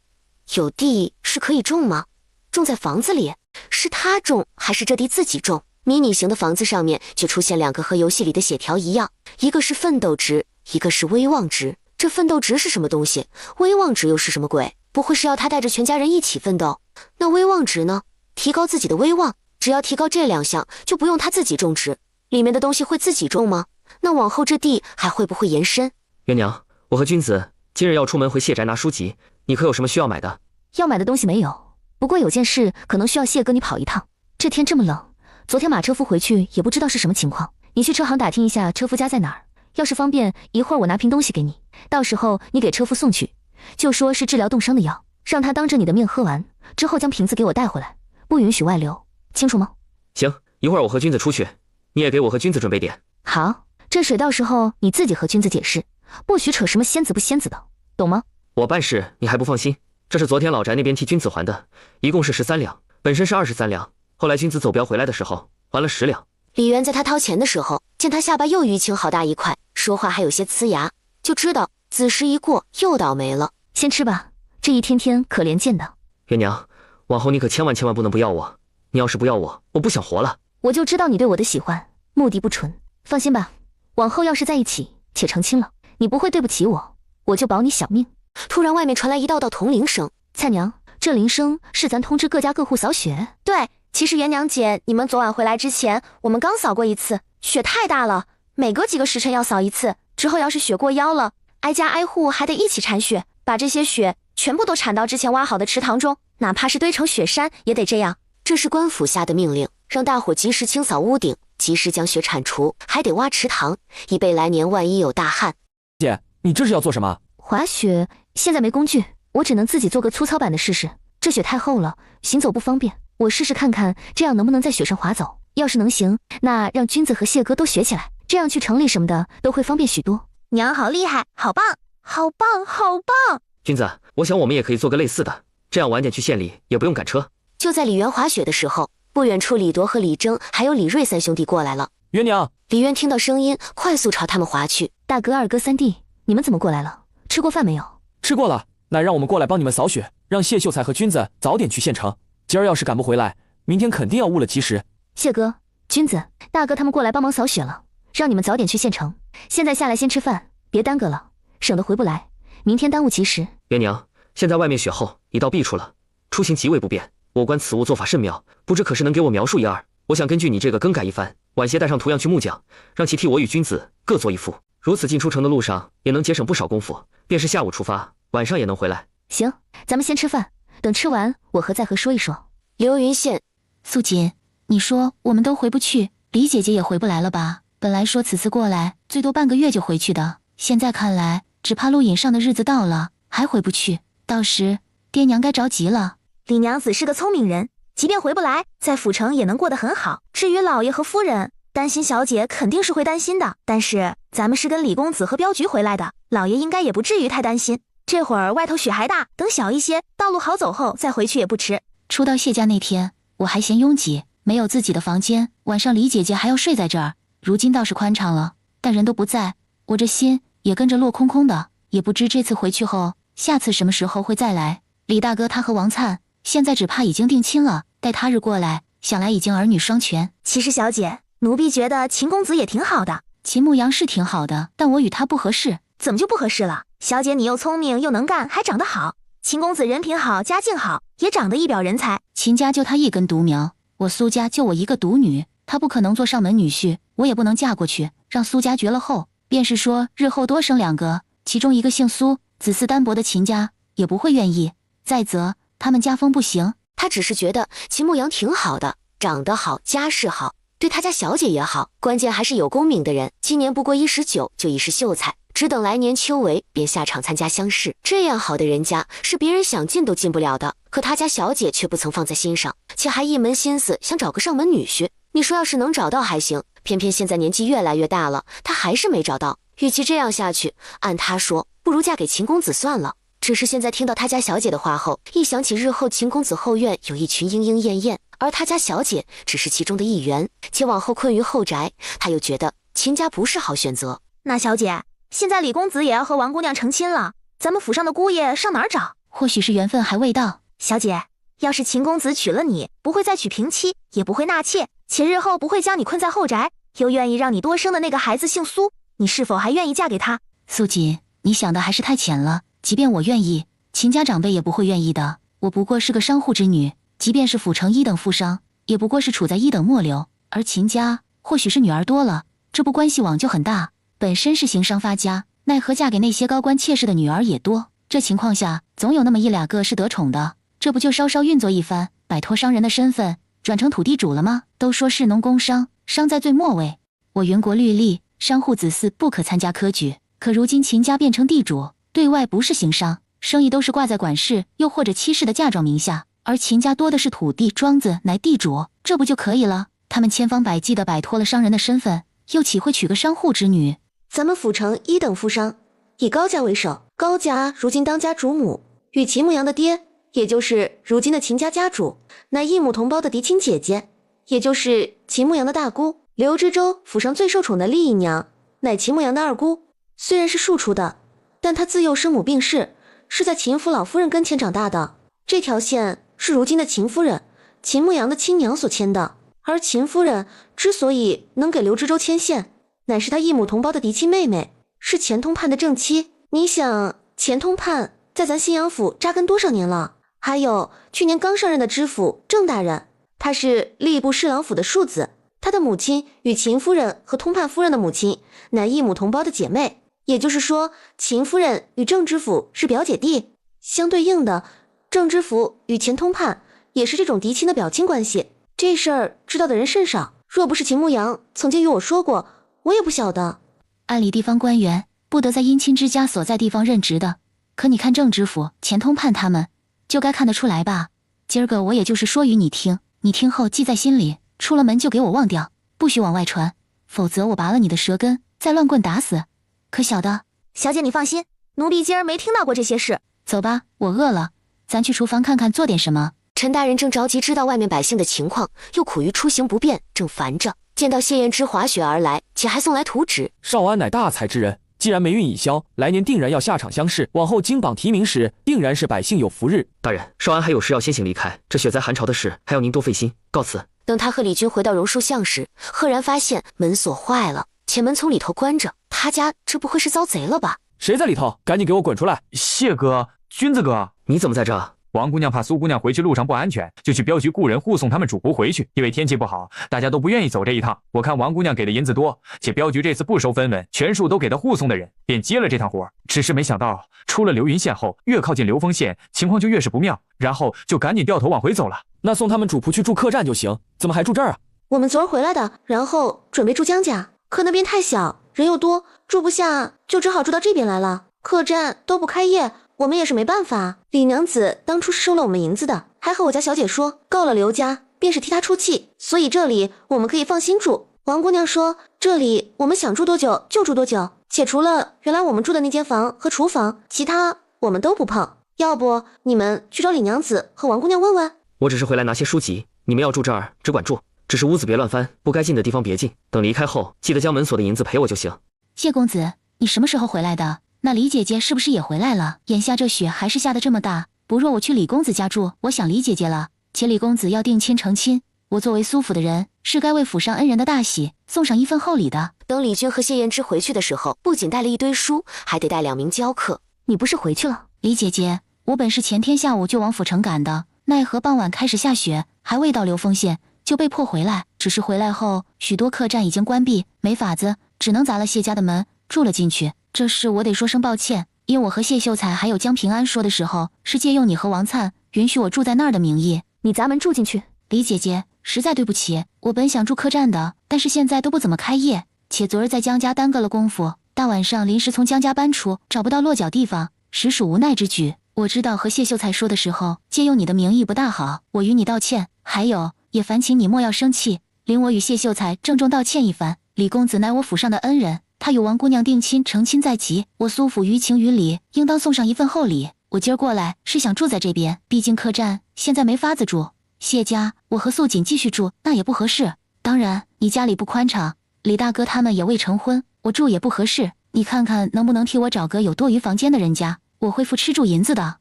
有地是可以种吗？种在房子里，是他种还是这地自己种？迷你型的房子上面就出现2个和游戏里的血条一样，一个是奋斗值，一个是威望值。这奋斗值是什么东西？威望值又是什么鬼？不会是要他带着全家人一起奋斗？那威望值呢？提高自己的威望，只要提高这2项，就不用他自己种植。里面的东西会自己种吗？那往后这地还会不会延伸？元娘，我和君子今日要出门回谢宅拿书籍，你可有什么需要买的？要买的东西没有，不过有件事可能需要谢哥你跑一趟。这天这么冷，昨天马车夫回去也不知道是什么情况，你去车行打听一下车夫家在哪儿，要是方便，一会儿我拿瓶东西给你，到时候你给车夫送去，就说是治疗冻伤的药，让他当着你的面喝完，之后将瓶子给我带回来，不允许外流，清楚吗？行，一会儿我和君子出去，你也给我和君子准备点。好，这水到时候你自己和君子解释，不许扯什么仙子不仙子的，懂吗？我办事你还不放心？这是昨天老宅那边替君子还的，一共是13两，本身是23两，后来君子走镖回来的时候还了10两。李元在他掏钱的时候，见他下巴又淤青好大一块，说话还有些呲牙，就知道子时一过又倒霉了。先吃吧，这一天天可怜见的。元娘，往后你可千万不能不要我，你要是不要我，我不想活了。我就知道你对我的喜欢目的不纯，放心吧，往后要是在一起且成亲了，你不会对不起我，我就保你小命。突然外面传来一道道铜铃声，蔡娘，这铃声是咱通知各家各户扫雪。对，其实元娘姐，你们昨晚回来之前，我们刚扫过一次，雪太大了，每隔几个时辰要扫一次，之后要是雪过腰了，挨家挨户还得一起铲雪，把这些雪全部都铲到之前挖好的池塘中，哪怕是堆成雪山也得这样。这是官府下的命令，让大伙及时清扫屋顶，及时将雪铲除，还得挖池塘，以备来年万一有大旱。姐，你这是要做什么？滑雪，现在没工具，我只能自己做个粗糙版的试试。这雪太厚了，行走不方便。我试试看看，这样能不能在雪上滑走？要是能行，那让君子和谢哥都学起来，这样去城里什么的都会方便许多。娘好厉害，好棒，好棒，好棒！君子，我想我们也可以做个类似的，这样晚点去县里也不用赶车。就在李渊滑雪的时候，不远处李铎和李征还有李瑞三兄弟过来了。元娘，李渊听到声音，快速朝他们滑去。大哥、二哥、三弟，你们怎么过来了？吃过饭没有？吃过了，那让我们过来帮你们扫雪，让谢秀才和君子早点去县城。今儿要是赶不回来，明天肯定要误了吉时。谢哥、君子、大哥他们过来帮忙扫雪了，让你们早点去县城。现在下来先吃饭，别耽搁了，省得回不来，明天耽误吉时。元娘，现在外面雪厚，已到弊处了，出行极为不便。我观此物做法甚妙，不知可是能给我描述一二？我想根据你这个更改一番，晚些带上图样去木匠，让其替我与君子各做一幅。如此进出城的路上也能节省不少功夫，便是下午出发，晚上也能回来。行，咱们先吃饭，等吃完我和再和说一说。流云县，素锦，你说我们都回不去，李姐姐也回不来了吧？本来说此次过来最多半个月就回去的，现在看来只怕陆隐上的日子到了还回不去，到时爹娘该着急了。李娘子是个聪明人，即便回不来，在府城也能过得很好。至于老爷和夫人，担心小姐肯定是会担心的，但是咱们是跟李公子和镖局回来的，老爷应该也不至于太担心。这会儿外头雪还大，等小一些，道路好走后再回去也不迟。初到谢家那天，我还嫌拥挤，没有自己的房间，晚上李姐姐还要睡在这儿。如今倒是宽敞了，但人都不在，我这心也跟着落空空的，也不知这次回去后，下次什么时候会再来。李大哥他和王灿现在只怕已经定亲了，待他日过来，想来已经儿女双全。其实小姐，奴婢觉得秦公子也挺好的。秦牧阳是挺好的，但我与他不合适。怎么就不合适了？小姐你又聪明又能干，还长得好。秦公子人品好，家境好，也长得一表人才。秦家就他一根独苗，我苏家就我一个独女，他不可能做上门女婿，我也不能嫁过去，让苏家绝了后，便是说日后多生2个，其中一个姓苏，子嗣单薄的秦家也不会愿意。再则他们家风不行，他只是觉得秦牧阳挺好的，长得好，家世好，对他家小姐也好，关键还是有功名的人。今年不过19就已是秀才，只等来年秋闱便下场参加乡试。这样好的人家是别人想进都进不了的，可他家小姐却不曾放在心上，且还一门心思想找个上门女婿。你说要是能找到还行，偏偏现在年纪越来越大了，他还是没找到。与其这样下去，按他说，不如嫁给秦公子算了。只是现在听到他家小姐的话后，一想起日后秦公子后院有一群莺莺燕燕，而他家小姐只是其中的一员，且往后困于后宅，他又觉得秦家不是好选择。那小姐，现在李公子也要和王姑娘成亲了，咱们府上的姑爷上哪儿找？或许是缘分还未到。小姐，要是秦公子娶了你，不会再娶平妻，也不会纳妾，且日后不会将你困在后宅，又愿意让你多生的那个孩子姓苏，你是否还愿意嫁给他？素锦，你想的还是太浅了。即便我愿意，秦家长辈也不会愿意的。我不过是个商户之女，即便是府城1等富商，也不过是处在1等末流。而秦家或许是女儿多了，这不关系网就很大，本身是行商发家，奈何嫁给那些高官妾室的女儿也多。这情况下，总有那么1、2个是得宠的，这不就稍稍运作一番，摆脱商人的身份，转成土地主了吗？都说士农工商，商在最末位。我云国律例，商户子嗣不可参加科举，可如今秦家变成地主，对外不是行商，生意都是挂在管事又或者妻室的嫁妆名下，而秦家多的是土地庄子，乃地主，这不就可以了？他们千方百计地摆脱了商人的身份，又岂会娶个商户之女？咱们府城1等富商，以高家为首，高家如今当家主母，与秦牧阳的爹，也就是如今的秦家家主，乃异母同胞的嫡亲姐姐，也就是秦牧阳的大姑。刘知州府上最受宠的丽姨娘，乃秦牧阳的二姑，虽然是庶出的，但她自幼生母病逝，是在秦府老夫人跟前长大的。这条线是如今的秦夫人，秦牧阳的亲娘所牵的。而秦夫人之所以能给刘知州牵线，乃是她异母同胞的嫡亲妹妹，是钱通判的正妻。你想，钱通判在咱信阳府扎根多少年了？还有去年刚上任的知府郑大人，他是吏部侍郎府的庶子，他的母亲与秦夫人和通判夫人的母亲乃异母同胞的姐妹，也就是说，秦夫人与郑知府是表姐弟。相对应的，郑知府与钱通判也是这种嫡亲的表亲关系。这事儿知道的人甚少，若不是秦牧阳曾经与我说过，我也不晓得。按理地方官员不得在姻亲之家所在地方任职的，可你看郑知府、钱通判他们，就该看得出来吧？今儿个我也就是说与你听，你听后记在心里，出了门就给我忘掉，不许往外传，否则我拔了你的舌根，再乱棍打死，可晓得？小姐你放心，奴婢今儿没听到过这些事。走吧，我饿了，咱去厨房看看做点什么。陈大人正着急知道外面百姓的情况，又苦于出行不便，正烦着，见到谢燕之滑雪而来，且还送来图纸。少安乃大才之人，既然霉运已消，来年定然要下场乡试，往后金榜题名时，定然是百姓有福日。大人，少安还有事要先行离开，这雪灾寒潮的事，还要您多费心，告辞。等他和李军回到榕树巷时，赫然发现门锁坏了，且门从里头关着。他家这不会是遭贼了吧？谁在里头？赶紧给我滚出来！谢哥，君子哥，你怎么在这？王姑娘怕苏姑娘回去路上不安全，就去镖局雇人护送他们主仆回去。因为天气不好，大家都不愿意走这一趟。我看王姑娘给的银子多，且镖局这次不收分文，全数都给她护送的人，便接了这趟活。只是没想到，出了流云县后，越靠近流丰县，情况就越是不妙，然后就赶紧掉头往回走了。那送他们主仆去住客栈就行，怎么还住这儿啊？我们昨儿回来的，然后准备住江家，可那边太小，人又多，住不下，就只好住到这边来了。客栈都不开业，我们也是没办法。李娘子当初是收了我们银子的，还和我家小姐说，告了刘家便是替她出气，所以这里我们可以放心住。王姑娘说，这里我们想住多久就住多久，且除了原来我们住的那间房和厨房，其他我们都不碰。要不你们去找李娘子和王姑娘问问？我只是回来拿些书籍，你们要住这儿只管住，只是屋子别乱翻，不该进的地方别进。等离开后，记得将门锁的银子赔我就行。谢公子，你什么时候回来的？那李姐姐是不是也回来了？眼下这雪还是下得这么大，不若我去李公子家住，我想李姐姐了。且李公子要定亲成亲，我作为苏府的人，是该为府上恩人的大喜送上一份厚礼的。等李军和谢燕之回去的时候，不仅带了一堆书，还得带2名教客。你不是回去了？李姐姐，我本是前天下午就往府城赶的，奈何傍晚开始下雪，还未到流丰县，就被迫回来。只是回来后，许多客栈已经关闭，没法子，只能砸了谢家的门，住了进去。这事我得说声抱歉，因我和谢秀才还有江平安说的时候，是借用你和王灿允许我住在那儿的名义。你砸门住进去？李姐姐，实在对不起，我本想住客栈的，但是现在都不怎么开业，且昨儿在江家耽搁了功夫，大晚上临时从江家搬出，找不到落脚地方，实属无奈之举。我知道和谢秀才说的时候，借用你的名义不大好，我与你道歉。还有，也烦请你莫要生气，领我与谢秀才郑重道歉一番。李公子乃我府上的恩人，他与王姑娘定亲成亲在即，我苏府于情于理，应当送上一份厚礼。我今儿过来是想住在这边，毕竟客栈现在没法子住。谢家，我和素锦继续住，那也不合适。当然，你家里不宽敞，李大哥他们也未成婚，我住也不合适。你看看能不能替我找个有多余房间的人家，我会付吃住银子的。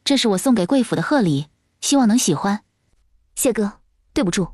这是我送给贵府的贺礼，希望能喜欢。谢哥，对不住，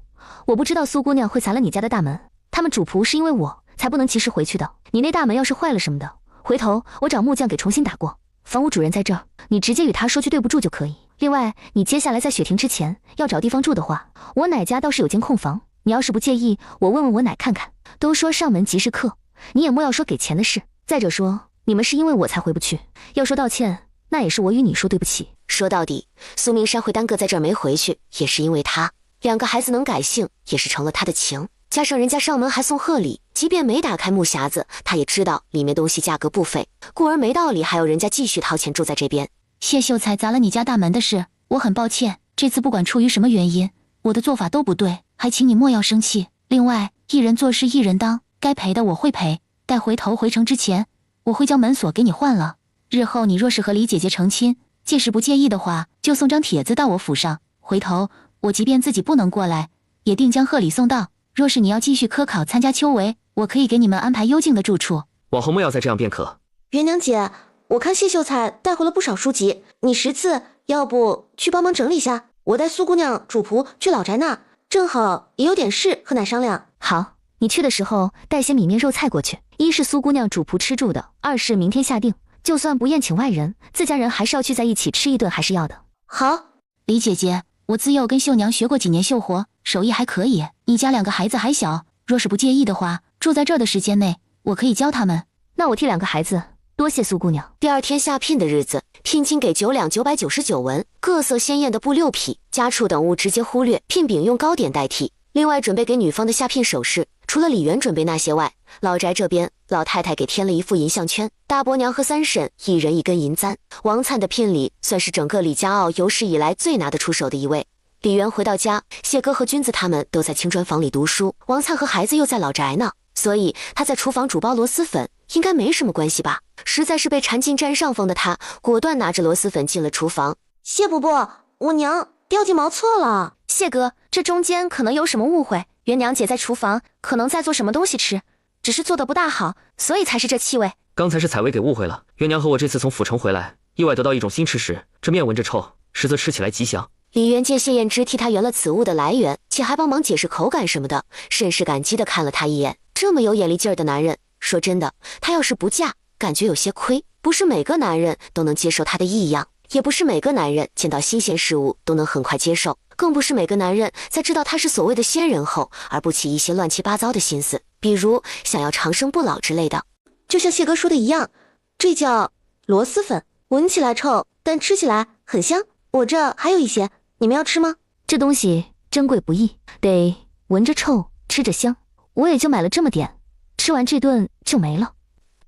我不知道苏姑娘会砸了你家的大门，他们主仆是因为我才不能及时回去的。你那大门要是坏了什么的，回头我找木匠给重新打过。房屋主人在这儿，你直接与他说句对不住就可以。另外，你接下来在雪停之前要找地方住的话，我奶家倒是有间空房，你要是不介意，我问问我奶看看。都说上门即是客，你也莫要说给钱的事。再者说，你们是因为我才回不去，要说道歉，那也是我与你说对不起。说到底，苏明山会耽搁在这儿没回去，也是因为他2个孩子能改姓，也是成了他的情。加上人家上门还送贺礼，即便没打开木匣子，他也知道里面东西价格不菲，故而没道理还要人家继续掏钱住在这边。谢秀才砸了你家大门的事，我很抱歉，这次不管出于什么原因，我的做法都不对，还请你莫要生气。另外，一人做事一人当，该赔的我会赔，待回头回城之前，我会将门锁给你换了。日后你若是和李姐姐成亲，届时不介意的话，就送张帖子到我府上，回头我即便自己不能过来，也定将贺礼送到。若是你要继续科考参加秋闱，我可以给你们安排幽静的住处。往后莫要再这样便可。元娘姐，我看谢秀才带回了不少书籍，你识字，要不去帮忙整理下？我带苏姑娘主仆去老宅那，正好也有点事和奶商量。好，你去的时候带些米面肉菜过去，一是苏姑娘主仆吃住的，二是明天下定，就算不宴请外人，自家人还是要聚在一起吃一顿，还是要的。好，李姐姐，我自幼跟秀娘学过几年绣活，手艺还可以。你家2个孩子还小，若是不介意的话，住在这儿的时间内，我可以教他们。那我替2个孩子多谢苏姑娘。第2天下聘的日子，聘金给9两999文，各色鲜艳的布6匹，家畜等物直接忽略，聘饼用糕点代替。另外准备给女方的下聘首饰，除了李元准备那些外，老宅这边老太太给添了一副银项圈，大伯娘和三婶一人一根银簪。王灿的聘礼算是整个李家傲有史以来最拿得出手的一位。李渊回到家，谢哥和君子他们都在青砖房里读书，王灿和孩子又在老宅呢，所以他在厨房煮包螺蛳粉应该没什么关系吧。实在是被馋劲占上风的他，果断拿着螺蛳粉进了厨房。谢伯伯，我娘掉鸡毛错了。谢哥，这中间可能有什么误会，元娘姐在厨房可能在做什么东西吃，只是做的不大好，所以才是这气味。刚才是采薇给误会了，元娘和我这次从府城回来，意外得到一种新吃食，这面闻着臭，实则吃起来极香。李渊见谢燕之替他圆了此物的来源，且还帮忙解释口感什么的，甚是感激地看了他一眼。这么有眼力劲儿的男人，说真的，他要是不嫁，感觉有些亏。不是每个男人都能接受他的异样，也不是每个男人见到新鲜事物都能很快接受，更不是每个男人在知道他是所谓的仙人后，而不起一些乱七八糟的心思，比如想要长生不老之类的。就像谢哥说的一样，这叫螺蛳粉，闻起来臭，但吃起来很香。我这还有一些，你们要吃吗？这东西珍贵不易，得闻着臭，吃着香。我也就买了这么点，吃完这顿就没了。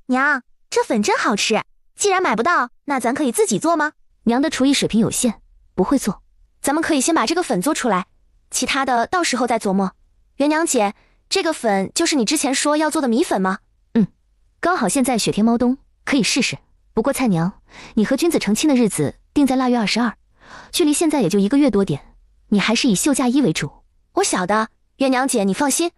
娘，这粉真好吃，既然买不到，那咱可以自己做吗？娘的厨艺水平有限，不会做。咱们可以先把这个粉做出来，其他的到时候再琢磨。元娘姐，这个粉就是你之前说要做的米粉吗？刚好现在雪天猫冬，可以试试。不过蔡娘，你和君子成亲的日子定在腊月22，距离现在也就1个月多点，你还是以休假衣为主。我晓得，元娘姐你放心。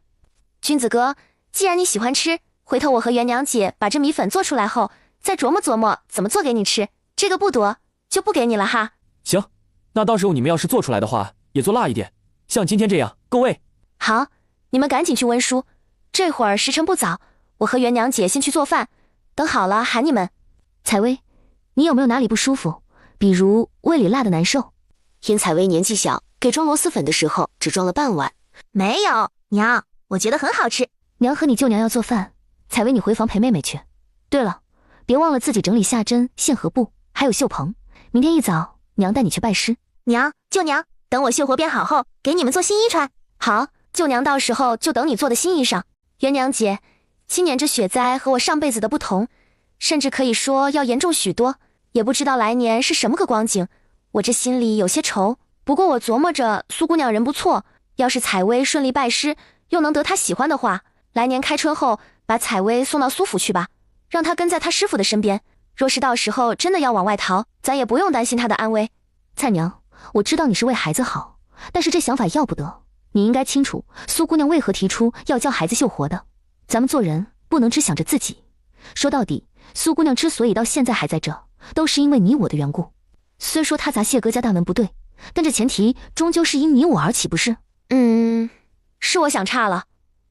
君子哥，既然你喜欢吃，回头我和元娘姐把这米粉做出来后，再琢磨琢磨怎么做给你吃。这个不多，就不给你了哈。行，那到时候你们要是做出来的话，也做辣一点，像今天这样够味。好，你们赶紧去温书，这会儿时辰不早，我和元娘姐先去做饭，等好了喊你们。采薇，你有没有哪里不舒服？比如胃里辣的难受？因采薇年纪小，给装螺蛳粉的时候只装了半碗。没有，娘，我觉得很好吃。娘和你舅娘要做饭，采薇你回房陪妹妹去。对了，别忘了自己整理下针、线和布，还有绣棚。明天一早，娘带你去拜师。娘，舅娘，等我绣活编好后，给你们做新衣穿。好，舅娘到时候就等你做的新衣裳。元娘姐，今年这雪灾和我上辈子的不同，甚至可以说要严重许多，也不知道来年是什么个光景，我这心里有些愁。不过我琢磨着苏姑娘人不错，要是采薇顺利拜师，又能得她喜欢的话，来年开春后把采薇送到苏府去吧，让她跟在她师傅的身边。若是到时候真的要往外逃，咱也不用担心她的安危。蔡娘，我知道你是为孩子好，但是这想法要不得。你应该清楚苏姑娘为何提出要教孩子绣活的。咱们做人不能只想着自己，说到底，苏姑娘之所以到现在还在这，都是因为你我的缘故。虽说她砸谢哥家大门不对，但这前提终究是因你我而起，不是？是我想差了，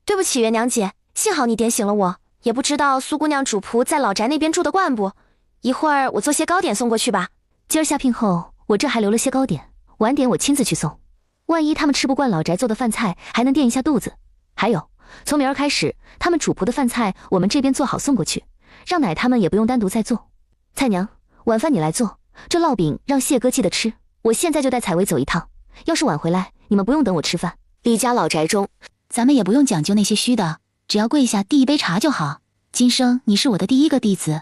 对不起元娘姐，幸好你点醒了我，也不知道苏姑娘主仆在老宅那边住得惯不，一会儿我做些糕点送过去吧。今儿下聘后，我这还留了些糕点，晚点我亲自去送。万一他们吃不惯老宅做的饭菜，还能垫一下肚子。还有，从明儿开始，他们主仆的饭菜我们这边做好送过去，让奶他们也不用单独再做。蔡娘，晚饭你来做，这烙饼让谢哥记得吃。我现在就带采薇走一趟，要是晚回来，你们不用等我吃饭。李家老宅中，咱们也不用讲究那些虚的，只要跪下递一杯茶就好。今生你是我的第一个弟子，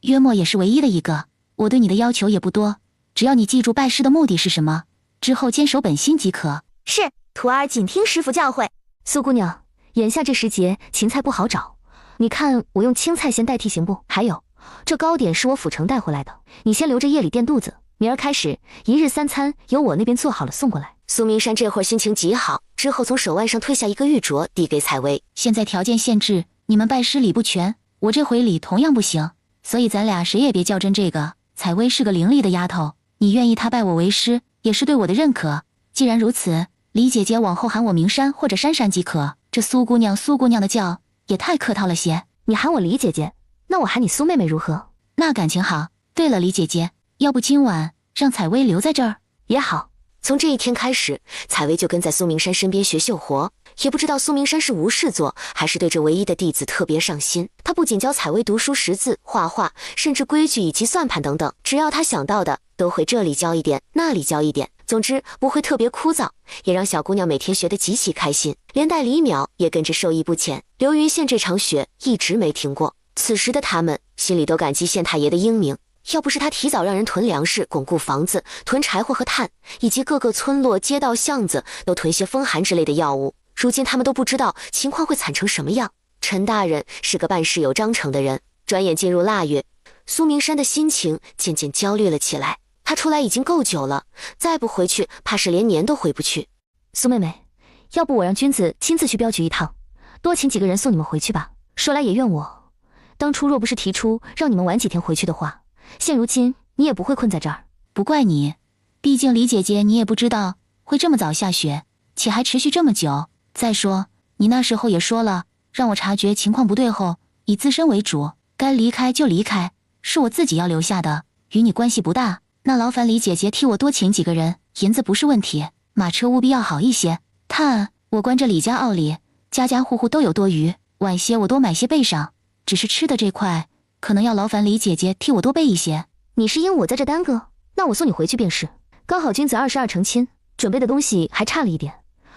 约莫也是唯一的一个。我对你的要求也不多，只要你记住拜师的目的是什么，之后坚守本心即可。是，徒儿谨听师傅教诲。苏姑娘，眼下这时节芹菜不好找，你看我用青菜先代替行不？还有，这糕点是我府城带回来的，你先留着夜里垫肚子，明儿开始1日3餐由我那边做好了送过来。苏明山这会儿心情极好，之后从手腕上褪下一个玉镯递给采薇。现在条件限制，你们拜师礼不全，我这回礼同样不行，所以咱俩谁也别较真这个。采薇是个伶俐的丫头，你愿意她拜我为师，也是对我的认可。既然如此，李姐姐往后喊我明山或者珊珊即可。这苏姑娘的叫也太客套了些。你喊我李姐姐，那我喊你苏妹妹如何？那感情好。对了，李姐姐，要不今晚让采薇留在这儿也好。从这一天开始，采薇就跟在苏明山身边学绣活，也不知道苏明山是无事做，还是对这唯一的弟子特别上心。他不仅教采薇读书识字、画画，甚至规矩以及算盘等等，只要他想到的，都会这里教一点，那里教一点，总之不会特别枯燥，也让小姑娘每天学得极其开心，连带李淼也跟着受益不浅。流云县这场雪一直没停过，此时的他们心里都感激县太爷的英明。要不是他提早让人囤粮食、巩固房子、囤柴火和炭，以及各个村落、街道、巷子都囤些风寒之类的药物，如今他们都不知道情况会惨成什么样。陈大人是个办事有章程的人，转眼进入腊月，苏明山的心情渐渐焦虑了起来。他出来已经够久了，再不回去，怕是连年都回不去。苏妹妹，要不我让君子亲自去镖局一趟，多请几个人送你们回去吧。说来也怨我，当初若不是提出让你们晚几天回去的话，现如今你也不会困在这儿。不怪你，毕竟李姐姐你也不知道会这么早下雪，且还持续这么久。再说你那时候也说了，让我察觉情况不对后，以自身为主，该离开就离开，是我自己要留下的，与你关系不大。那劳烦李姐姐替我多请几个人，银子不是问题，马车务必要好一些。炭我关着李家坳里，家家户户都有多余，晚些我多买些备上。只是吃的这块，可能要劳烦李姐姐替我多备一些。你是因我在这耽搁，那我送你回去便是。刚好君子22成亲，准备的东西还差了一点，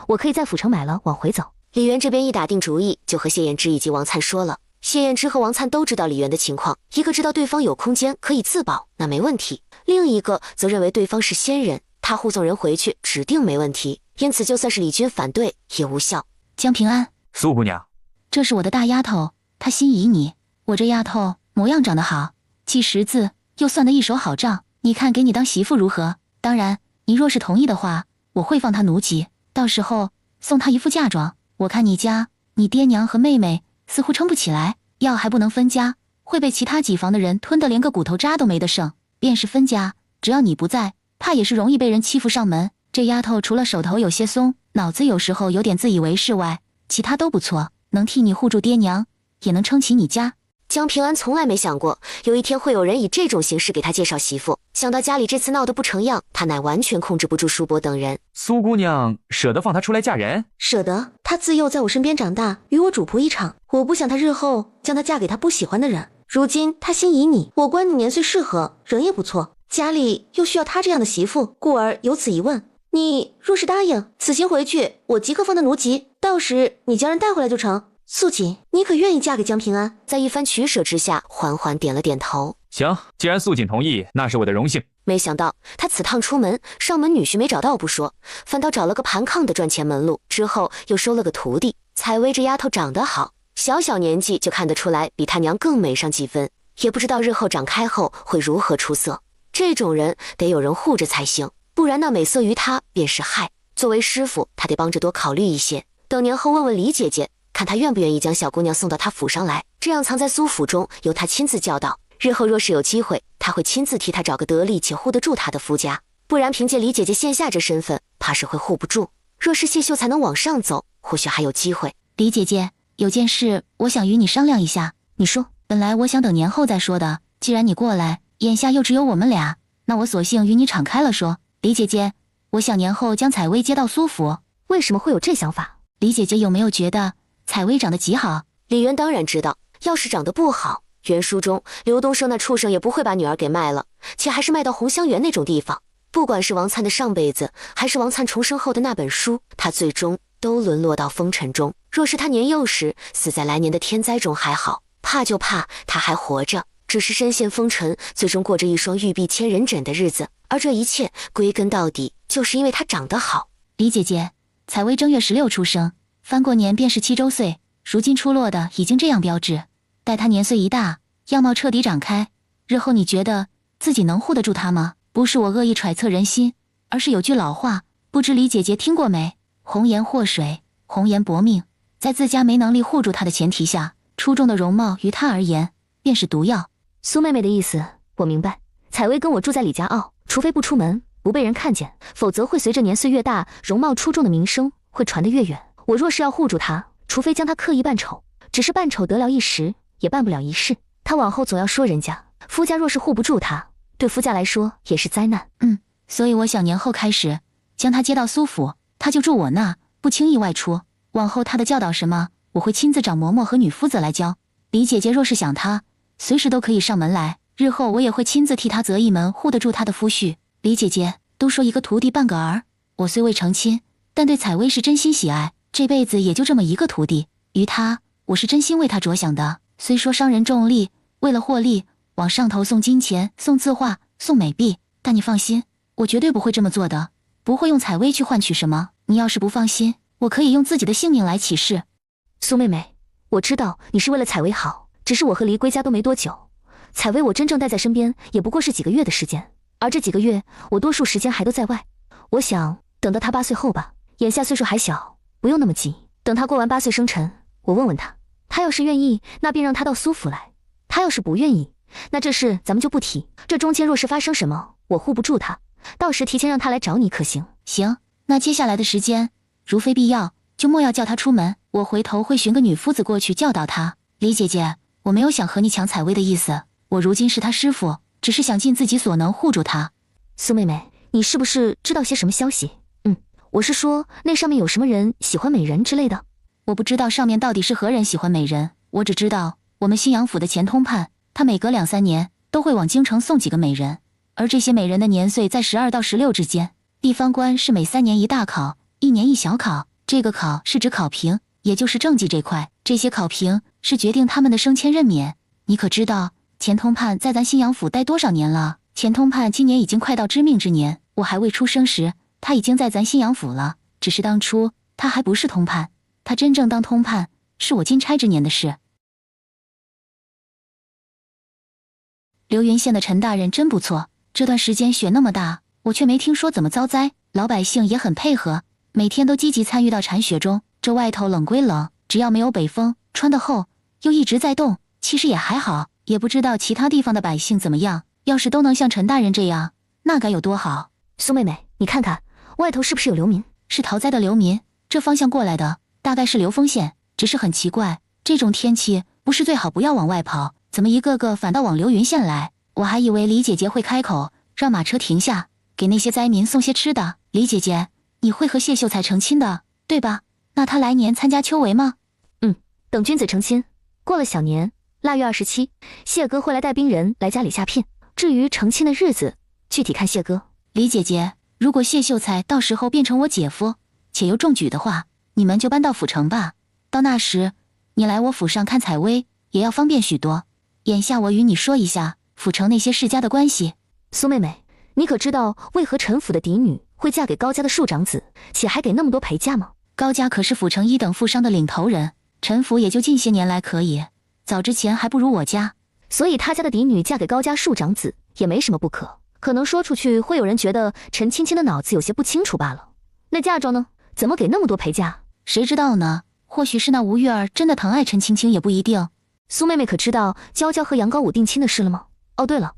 我可以在府城买了往回走。李元这边一打定主意，就和谢燕之以及王灿说了。谢燕之和王灿都知道李元的情况，一个知道对方有空间可以自保，那没问题；另一个则认为对方是仙人，他护送人回去指定没问题，因此就算是李军反对也无效。江平安，苏姑娘，这是我的大丫头，她心仪你。我这丫头模样长得好，既识字又算得一手好账，你看给你当媳妇如何？当然，你若是同意的话，我会放她奴籍，到时候送她一副嫁妆。我看你家，你爹娘和妹妹似乎撑不起来，要还不能分家，会被其他几房的人吞得连个骨头渣都没得剩。便是分家，只要你不在，怕也是容易被人欺负上门。这丫头除了手头有些松，脑子有时候有点自以为是外，其他都不错，能替你护住爹娘，也能撑起你家。江平安从来没想过有一天会有人以这种形式给他介绍媳妇，想到家里这次闹得不成样，他乃完全控制不住叔伯等人。苏姑娘舍得放她出来嫁人？舍得，她自幼在我身边长大，与我主仆一场，我不想她日后将她嫁给她不喜欢的人。如今她心仪你，我观你年岁适合，人也不错，家里又需要她这样的媳妇，故而有此一问。你若是答应，此行回去我即刻放她奴籍，到时你将人带回来就成。素锦，你可愿意嫁给江平安？在一番取舍之下，缓缓点了点头。行，既然素锦同意，那是我的荣幸。没想到他此趟出门，上门女婿没找到不说，反倒找了个盘炕的赚钱门路，之后又收了个徒弟。采薇这丫头长得好，小小年纪就看得出来比她娘更美上几分，也不知道日后长开后会如何出色。这种人得有人护着才行，不然那美色于他便是害。作为师傅，他得帮着多考虑一些，等年后问问李姐姐，看她愿不愿意将小姑娘送到她府上来，这样藏在苏府中，由她亲自教导。日后若是有机会，他会亲自替她找个得力且护得住她的夫家，不然凭借李姐姐现下这身份，怕是会护不住。若是谢秀才能往上走，或许还有机会。李姐姐，有件事我想与你商量一下。你说。本来我想等年后再说的，既然你过来，眼下又只有我们俩，那我索性与你敞开了说。李姐姐，我想年后将采薇接到苏府。为什么会有这想法？李姐姐有没有觉得采薇长得极好？李渊当然知道，要是长得不好，原书中刘东升那畜生也不会把女儿给卖了，且还是卖到红香园那种地方。不管是王灿的上辈子，还是王灿重生后的那本书，他最终都沦落到风尘中。若是他年幼时死在来年的天灾中还好，怕就怕他还活着，只是身陷风尘，最终过着一双玉臂千人枕的日子。而这一切归根到底，就是因为他长得好。李姐姐，采薇正月16出生，翻过年便是7周岁，如今出落的已经这样标致，待她年岁一大，样貌彻底长开，日后你觉得自己能护得住她吗？不是我恶意揣测人心，而是有句老话，不知李姐姐听过没？红颜祸水，红颜薄命。在自家没能力护住她的前提下，出众的容貌于她而言便是毒药。苏妹妹的意思我明白，采薇跟我住在李家坳，除非不出门，不被人看见，否则会随着年岁越大，容貌出众的名声会传得越远。我若是要护住她，除非将她刻意扮丑，只是扮丑得了一时，也办不了一世。她往后总要说人家，夫家若是护不住她，对夫家来说也是灾难。所以我想年后开始将她接到苏府，她就住我那，不轻易外出。往后她的教导什么，我会亲自找嬷嬷和女夫子来教。李姐姐若是想她，随时都可以上门来，日后我也会亲自替他择一门护得住他的夫婿。李姐姐，都说一个徒弟半个儿，我虽未成亲，但对采薇是真心喜爱，这辈子也就这么一个徒弟，于他，我是真心为他着想的。虽说商人重利，为了获利，往上头送金钱、送字画、送美币，但你放心，我绝对不会这么做的，不会用采薇去换取什么。你要是不放心，我可以用自己的性命来起誓。苏妹妹，我知道你是为了采薇好，只是我和离归家都没多久，采薇我真正带在身边也不过是几个月的时间，而这几个月我多数时间还都在外。我想等到她8岁后吧，眼下岁数还小，不用那么急，等她过完8岁生辰，我问问她，她要是愿意，那便让她到苏府来；她要是不愿意，那这事咱们就不提。这中间若是发生什么，我护不住她，到时提前让她来找你，可行？行，那接下来的时间，如非必要，就莫要叫她出门，我回头会寻个女夫子过去教导她。李姐姐，我没有想和你抢采薇的意思，我如今是她师傅，只是想尽自己所能护住她。苏妹妹，你是不是知道些什么消息？我是说那上面有什么人喜欢美人之类的。我不知道上面到底是何人喜欢美人，我只知道我们新阳府的前通判，他每隔2、3年都会往京城送几个美人，而这些美人的年岁在12到16之间。地方官是每3年一大考，1年一小考，这个考是指考评，也就是政绩这块，这些考评是决定他们的升迁任免。你可知道钱通判在咱新阳府待多少年了？钱通判今年已经快到知命之年，我还未出生时，他已经在咱新阳府了。只是当初他还不是通判，他真正当通判是我金钗之年的事。流云县的陈大人真不错，这段时间雪那么大，我却没听说怎么遭灾，老百姓也很配合，每天都积极参与到铲雪中。这外头冷归冷，只要没有北风，穿得厚，又一直在动，其实也还好。也不知道其他地方的百姓怎么样，要是都能像陈大人这样，那该有多好。苏妹妹，你看看外头是不是有流民？是逃灾的流民，这方向过来的，大概是流丰县。只是很奇怪，这种天气不是最好不要往外跑，怎么一个个反倒往流云县来？我还以为李姐姐会开口让马车停下，给那些灾民送些吃的。李姐姐，你会和谢秀才成亲的，对吧？那她来年参加秋闱吗？等君子成亲，过了小年腊月27，谢哥会来带兵人来家里下聘。至于成亲的日子，具体看谢哥。李姐姐，如果谢秀才到时候变成我姐夫，且又中举的话，你们就搬到府城吧。到那时，你来我府上看采薇，也要方便许多。眼下我与你说一下府城那些世家的关系。苏妹妹，你可知道为何陈府的嫡女会嫁给高家的庶长子，且还给那么多陪嫁吗？高家可是府城1等富商的领头人，陈府也就近些年来可以，早之前还不如我家。所以他家的嫡女嫁给高家庶长子也没什么不可，可能说出去会有人觉得陈青青的脑子有些不清楚罢了。那嫁妆呢？怎么给那么多陪嫁？谁知道呢？或许是那吴玉儿真的疼爱陈青青也不一定。苏妹妹可知道娇娇和杨高武定亲的事了吗？哦对了，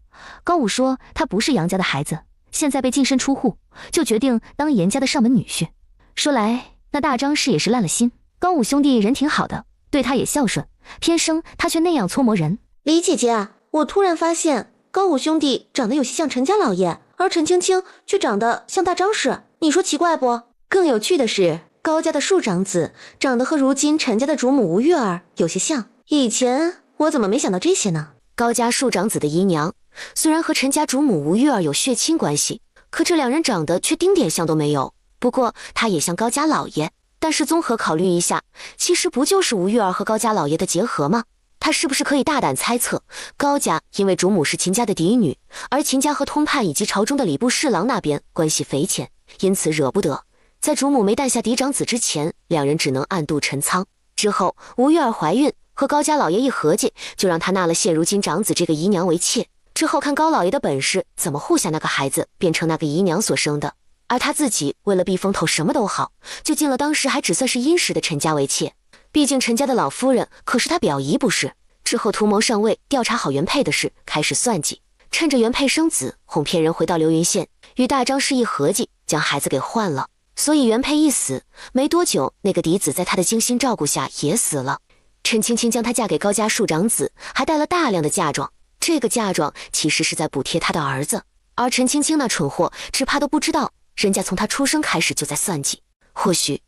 高武说他不是杨家的孩子，现在被净身出户，就决定当严家的上门女婿。说来那大张氏也是烂了心，高武兄弟人挺好的，对他也孝顺，偏生他却那样搓磨人。李姐姐，我突然发现高武兄弟长得有些像陈家老爷，而陈青青却长得像大张氏，你说奇怪不？更有趣的是，高家的庶长子长得和如今陈家的主母吴月儿有些像，以前我怎么没想到这些呢？高家庶长子的姨娘虽然和陈家主母吴月儿有血亲关系，可这两人长得却丁点像都没有。不过她也像高家老爷，但是综合考虑一下，其实不就是吴月儿和高家老爷的结合吗？他是不是可以大胆猜测，高家因为主母是秦家的嫡女，而秦家和通判以及朝中的礼部侍郎那边关系匪浅，因此惹不得。在主母没诞下嫡长子之前，两人只能暗度陈仓。之后吴月儿怀孕，和高家老爷一合计，就让他纳了谢如今长子这个姨娘为妾。之后看高老爷的本事，怎么护下那个孩子变成那个姨娘所生的。而他自己为了避风头什么都好，就进了当时还只算是殷实的陈家为妾。毕竟陈家的老夫人可是他表姨不是。之后图谋上位，调查好原配的事，开始算计，趁着原配生子，哄骗人回到流云县，与大张氏一合计，将孩子给换了。所以原配一死，没多久，那个嫡子在他的精心照顾下也死了。陈青青将她嫁给高家庶长子，还带了大量的嫁妆。这个嫁妆其实是在补贴他的儿子，而陈青青那蠢货只怕都不知道，人家从他出生开始就在算计。或许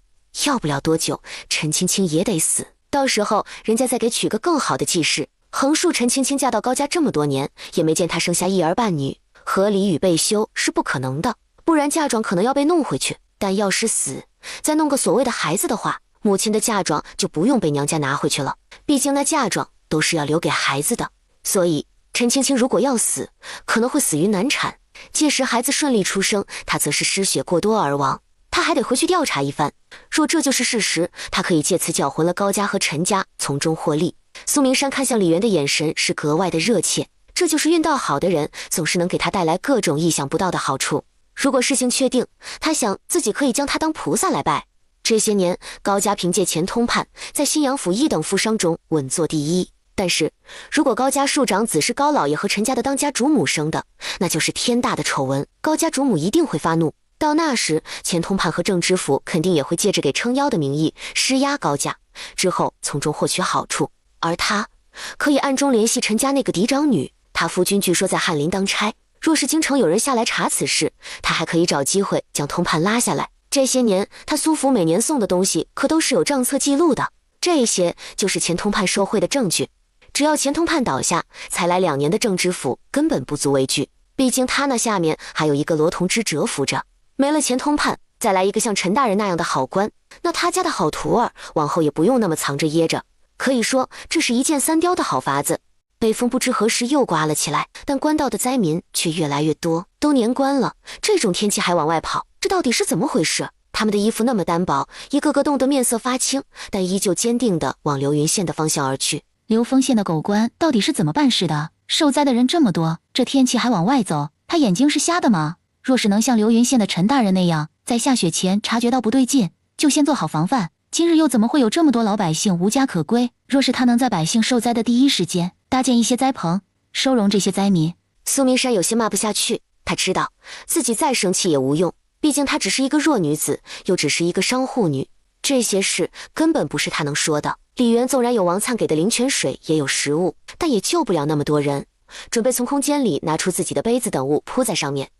要不了多久，陈青青也得死，到时候人家再给娶个更好的继室，横竖陈青青嫁到高家这么多年，也没见她生下一儿半女，和离与被休是不可能的，不然嫁妆可能要被弄回去。但要是死，再弄个所谓的孩子的话，母亲的嫁妆就不用被娘家拿回去了，毕竟那嫁妆都是要留给孩子的。所以陈青青如果要死，可能会死于难产，届时孩子顺利出生，她则是失血过多而亡。他还得回去调查一番，若这就是事实，他可以借此搅浑了高家和陈家，从中获利。苏明山看向李元的眼神是格外的热切，这就是运道好的人，总是能给他带来各种意想不到的好处。如果事情确定，他想自己可以将他当菩萨来拜。这些年，高家凭借钱通判，在新阳府一等富商中稳坐第一。但是，如果高家庶长子是高老爷和陈家的当家主母生的，那就是天大的丑闻，高家主母一定会发怒。到那时，钱通判和郑知府肯定也会借着给撑腰的名义施压高家，之后从中获取好处。而他可以暗中联系陈家那个嫡长女，他夫君据说在翰林当差，若是京城有人下来查此事，他还可以找机会将通判拉下来。这些年，他苏府每年送的东西可都是有账册记录的，这些就是钱通判受贿的证据。只要钱通判倒下，才来2年的郑知府根本不足为惧，毕竟他那下面还有一个罗同之蛰伏着。没了钱通判，再来一个像陈大人那样的好官，那他家的好徒儿往后也不用那么藏着掖着。可以说，这是一箭三雕的好法子。北风不知何时又刮了起来，但官道的灾民却越来越多。都年关了，这种天气还往外跑，这到底是怎么回事？他们的衣服那么单薄，一个个冻得面色发青，但依旧坚定地往流云县的方向而去。流丰县的狗官到底是怎么办事的？受灾的人这么多，这天气还往外走，他眼睛是瞎的吗？若是能像流云县的陈大人那样，在下雪前察觉到不对劲，就先做好防范，今日又怎么会有这么多老百姓无家可归？若是他能在百姓受灾的第一时间搭建一些灾棚，收容这些灾民，苏明山有些骂不下去。他知道自己再生气也无用，毕竟她只是一个弱女子，又只是一个商户女，这些事根本不是他能说的。李元纵然有王粲给的灵泉水，也有食物，但也救不了那么多人。准备从空间里拿出自己的杯子等物铺在上面。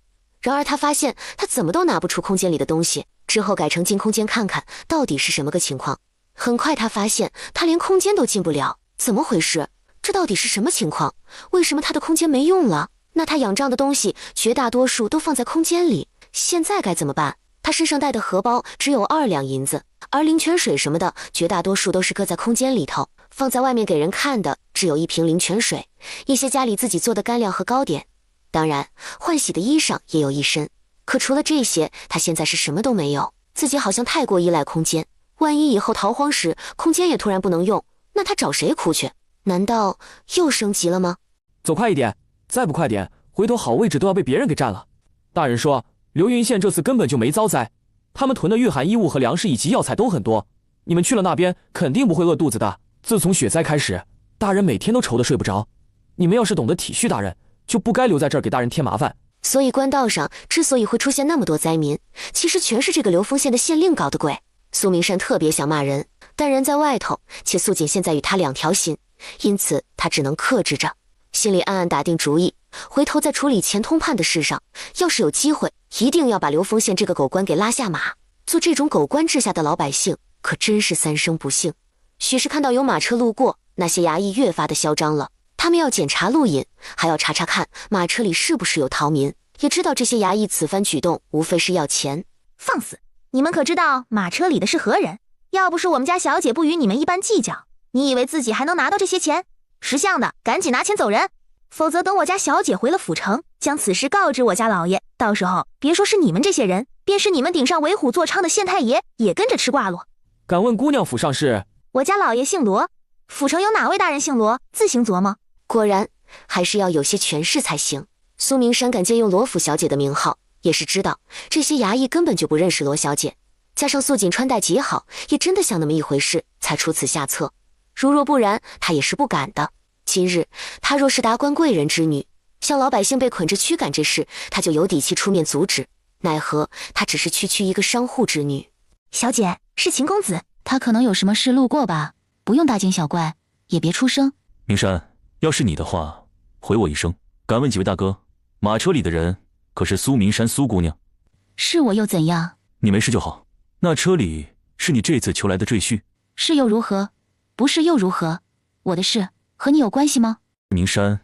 然而他发现他怎么都拿不出空间里的东西，之后改成进空间看看到底是什么个情况。很快他发现他连空间都进不了，怎么回事？这到底是什么情况？为什么他的空间没用了？那他仰仗的东西绝大多数都放在空间里，现在该怎么办？他身上带的荷包只有2两银子，而灵泉水什么的绝大多数都是搁在空间里头，放在外面给人看的只有1瓶灵泉水，一些家里自己做的干粮和糕点，当然换洗的衣裳也有1身。可除了这些，他现在是什么都没有。自己好像太过依赖空间，万一以后逃荒时空间也突然不能用，那他找谁哭去？难道又升级了吗？走快一点，再不快点，回头好位置都要被别人给占了。大人说流云县这次根本就没遭灾，他们囤的御寒衣物和粮食以及药材都很多，你们去了那边肯定不会饿肚子的。自从雪灾开始，大人每天都愁得睡不着，你们要是懂得体恤大人，就不该留在这儿给大人添麻烦。所以官道上之所以会出现那么多灾民，其实全是这个流丰县的县令搞的鬼。苏明山特别想骂人，但人在外头，且素锦现在与他2条心，因此他只能克制着，心里暗暗打定主意，回头在处理钱通判的事上，要是有机会，一定要把流丰县这个狗官给拉下马。做这种狗官治下的老百姓，可真是3生不幸。许是看到有马车路过，那些衙役越发的嚣张了。他们要检查路引，还要查查看马车里是不是有逃民，也知道这些衙役此番举动无非是要钱。放肆！你们可知道马车里的是何人？要不是我们家小姐不与你们一般计较，你以为自己还能拿到这些钱？识相的赶紧拿钱走人，否则等我家小姐回了府城，将此事告知我家老爷，到时候别说是你们这些人，便是你们顶上为虎作伥的县太爷也跟着吃挂落。敢问姑娘府上是？我家老爷姓罗，府城有哪位大人姓罗？自行琢磨。果然还是要有些权势才行。苏明山敢借用罗府小姐的名号，也是知道这些衙役根本就不认识罗小姐，加上素锦穿戴极好，也真的像那么一回事，才出此下策。如若不然，他也是不敢的。今日他若是达官贵人之女，像老百姓被捆着驱赶这事，他就有底气出面阻止。奈何他只是区一个商户之女。小姐，是秦公子，他可能有什么事路过吧，不用大惊小怪，也别出声。明山，要是你的话，回我一声。敢问几位大哥，马车里的人可是苏明山苏姑娘？是我又怎样？你没事就好。那车里是你这次求来的赘婿？是又如何？不是又如何？我的事和你有关系吗？明山，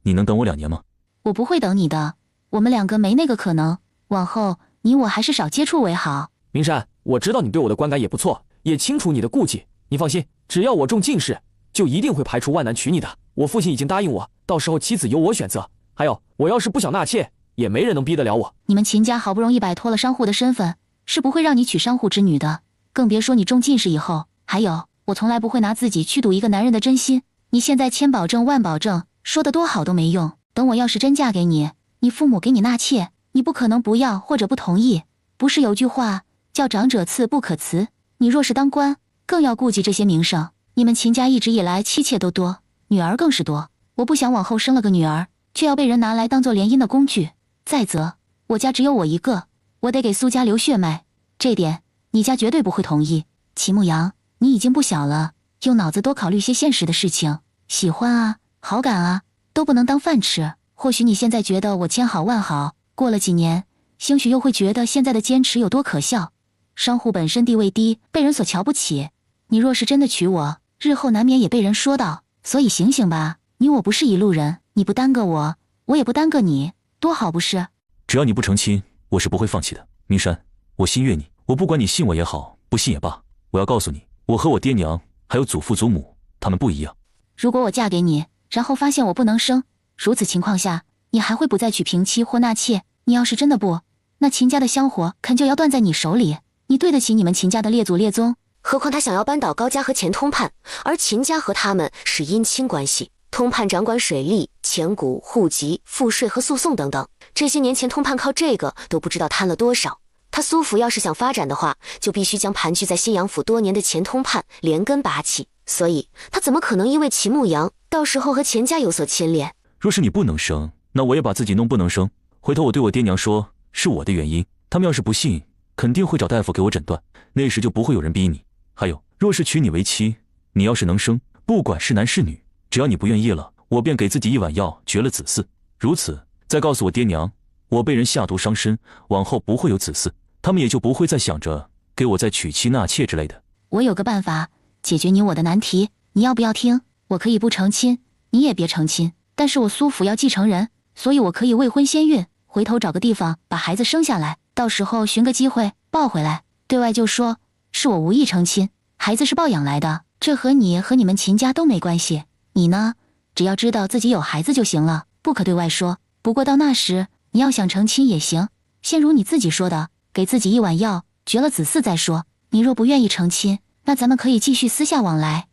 你能等我2年吗？我不会等你的，我们2个没那个可能，往后你我还是少接触为好。明山，我知道你对我的观感也不错，也清楚你的顾忌，你放心，只要我中进士，就一定会排除万难娶你的。我父亲已经答应我，到时候妻子由我选择。还有，我要是不想纳妾，也没人能逼得了我。你们秦家好不容易摆脱了商户的身份，是不会让你娶商户之女的，更别说你中进士以后。还有，我从来不会拿自己去赌一个男人的真心。你现在千保证万保证，说得多好都没用。等我要是真嫁给你，你父母给你纳妾，你不可能不要或者不同意。不是有句话叫长者赐不可辞？你若是当官，更要顾及这些名声。你们秦家一直以来妻妾都多，女儿更是多。我不想往后生了个女儿，却要被人拿来当做联姻的工具。再则，我家只有我一个，我得给苏家留血脉，这点你家绝对不会同意。齐牧阳，你已经不小了，用脑子多考虑些现实的事情。喜欢啊，好感啊，都不能当饭吃。或许你现在觉得我千好万好，过了几年，兴许又会觉得现在的坚持有多可笑。商户本身地位低，被人所瞧不起，你若是真的娶我，日后难免也被人说到。所以醒醒吧，你我不是一路人，你不耽搁我，我也不耽搁你，多好不是？只要你不成亲，我是不会放弃的。明山，我心悦你，我不管你信我也好，不信也罢，我要告诉你，我和我爹娘还有祖父祖母，他们不一样。如果我嫁给你，然后发现我不能生，如此情况下，你还会不再娶平妻或纳妾？你要是真的不，那秦家的香火肯就要断在你手里。你对得起你们秦家的列祖列宗？何况他想要扳倒高家和前通判，而秦家和他们是姻亲关系。通判掌管水利、钱谷、户籍、赋税和诉讼等等，这些年前通判靠这个都不知道贪了多少。他苏府要是想发展的话，就必须将盘踞在新阳府多年的前通判连根拔起。所以他怎么可能因为齐牧阳到时候和钱家有所牵连？若是你不能生，那我也把自己弄不能生，回头我对我爹娘说是我的原因，他们要是不信，肯定会找大夫给我诊断，那时就不会有人逼你。还有，若是娶你为妻，你要是能生，不管是男是女，只要你不愿意了，我便给自己1碗药绝了子嗣。如此，再告诉我爹娘，我被人下毒伤身，往后不会有子嗣，他们也就不会再想着给我再娶妻纳妾之类的。我有个办法解决你我的难题，你要不要听？我可以不成亲，你也别成亲，但是我苏府要继承人，所以我可以未婚先孕，回头找个地方把孩子生下来，到时候寻个机会抱回来，对外就说是我无意成亲，孩子是抱养来的，这和你和你们秦家都没关系。你呢，只要知道自己有孩子就行了，不可对外说。不过到那时，你要想成亲也行，先如你自己说的，给自己1碗药，绝了子嗣再说。你若不愿意成亲，那咱们可以继续私下往来。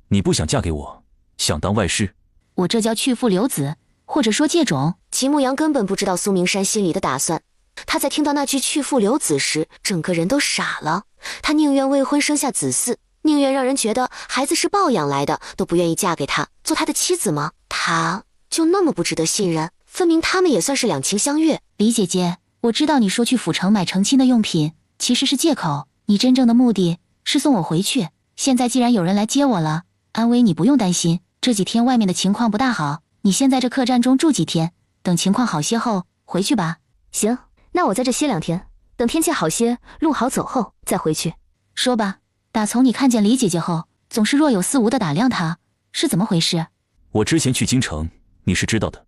你不想嫁给我，想当外室？我这叫去父留子，或者说借种。齐牧阳根本不知道苏明山心里的打算，他在听到那句去父留子时，整个人都傻了。他宁愿未婚生下子嗣，宁愿让人觉得孩子是抱养来的，都不愿意嫁给他，做他的妻子吗？他就那么不值得信任？分明他们也算是两情相悦。李姐姐，我知道你说去府城买成亲的用品，其实是借口，你真正的目的是送我回去。现在既然有人来接我了，安危你不用担心，这几天外面的情况不大好，你先在这客栈中住几天，等情况好些后回去吧。行，那我在这歇2天，等天气好些，路好走后再回去。说吧，打从你看见李姐姐后，总是若有似无的打量她，是怎么回事？我之前去京城，你是知道的。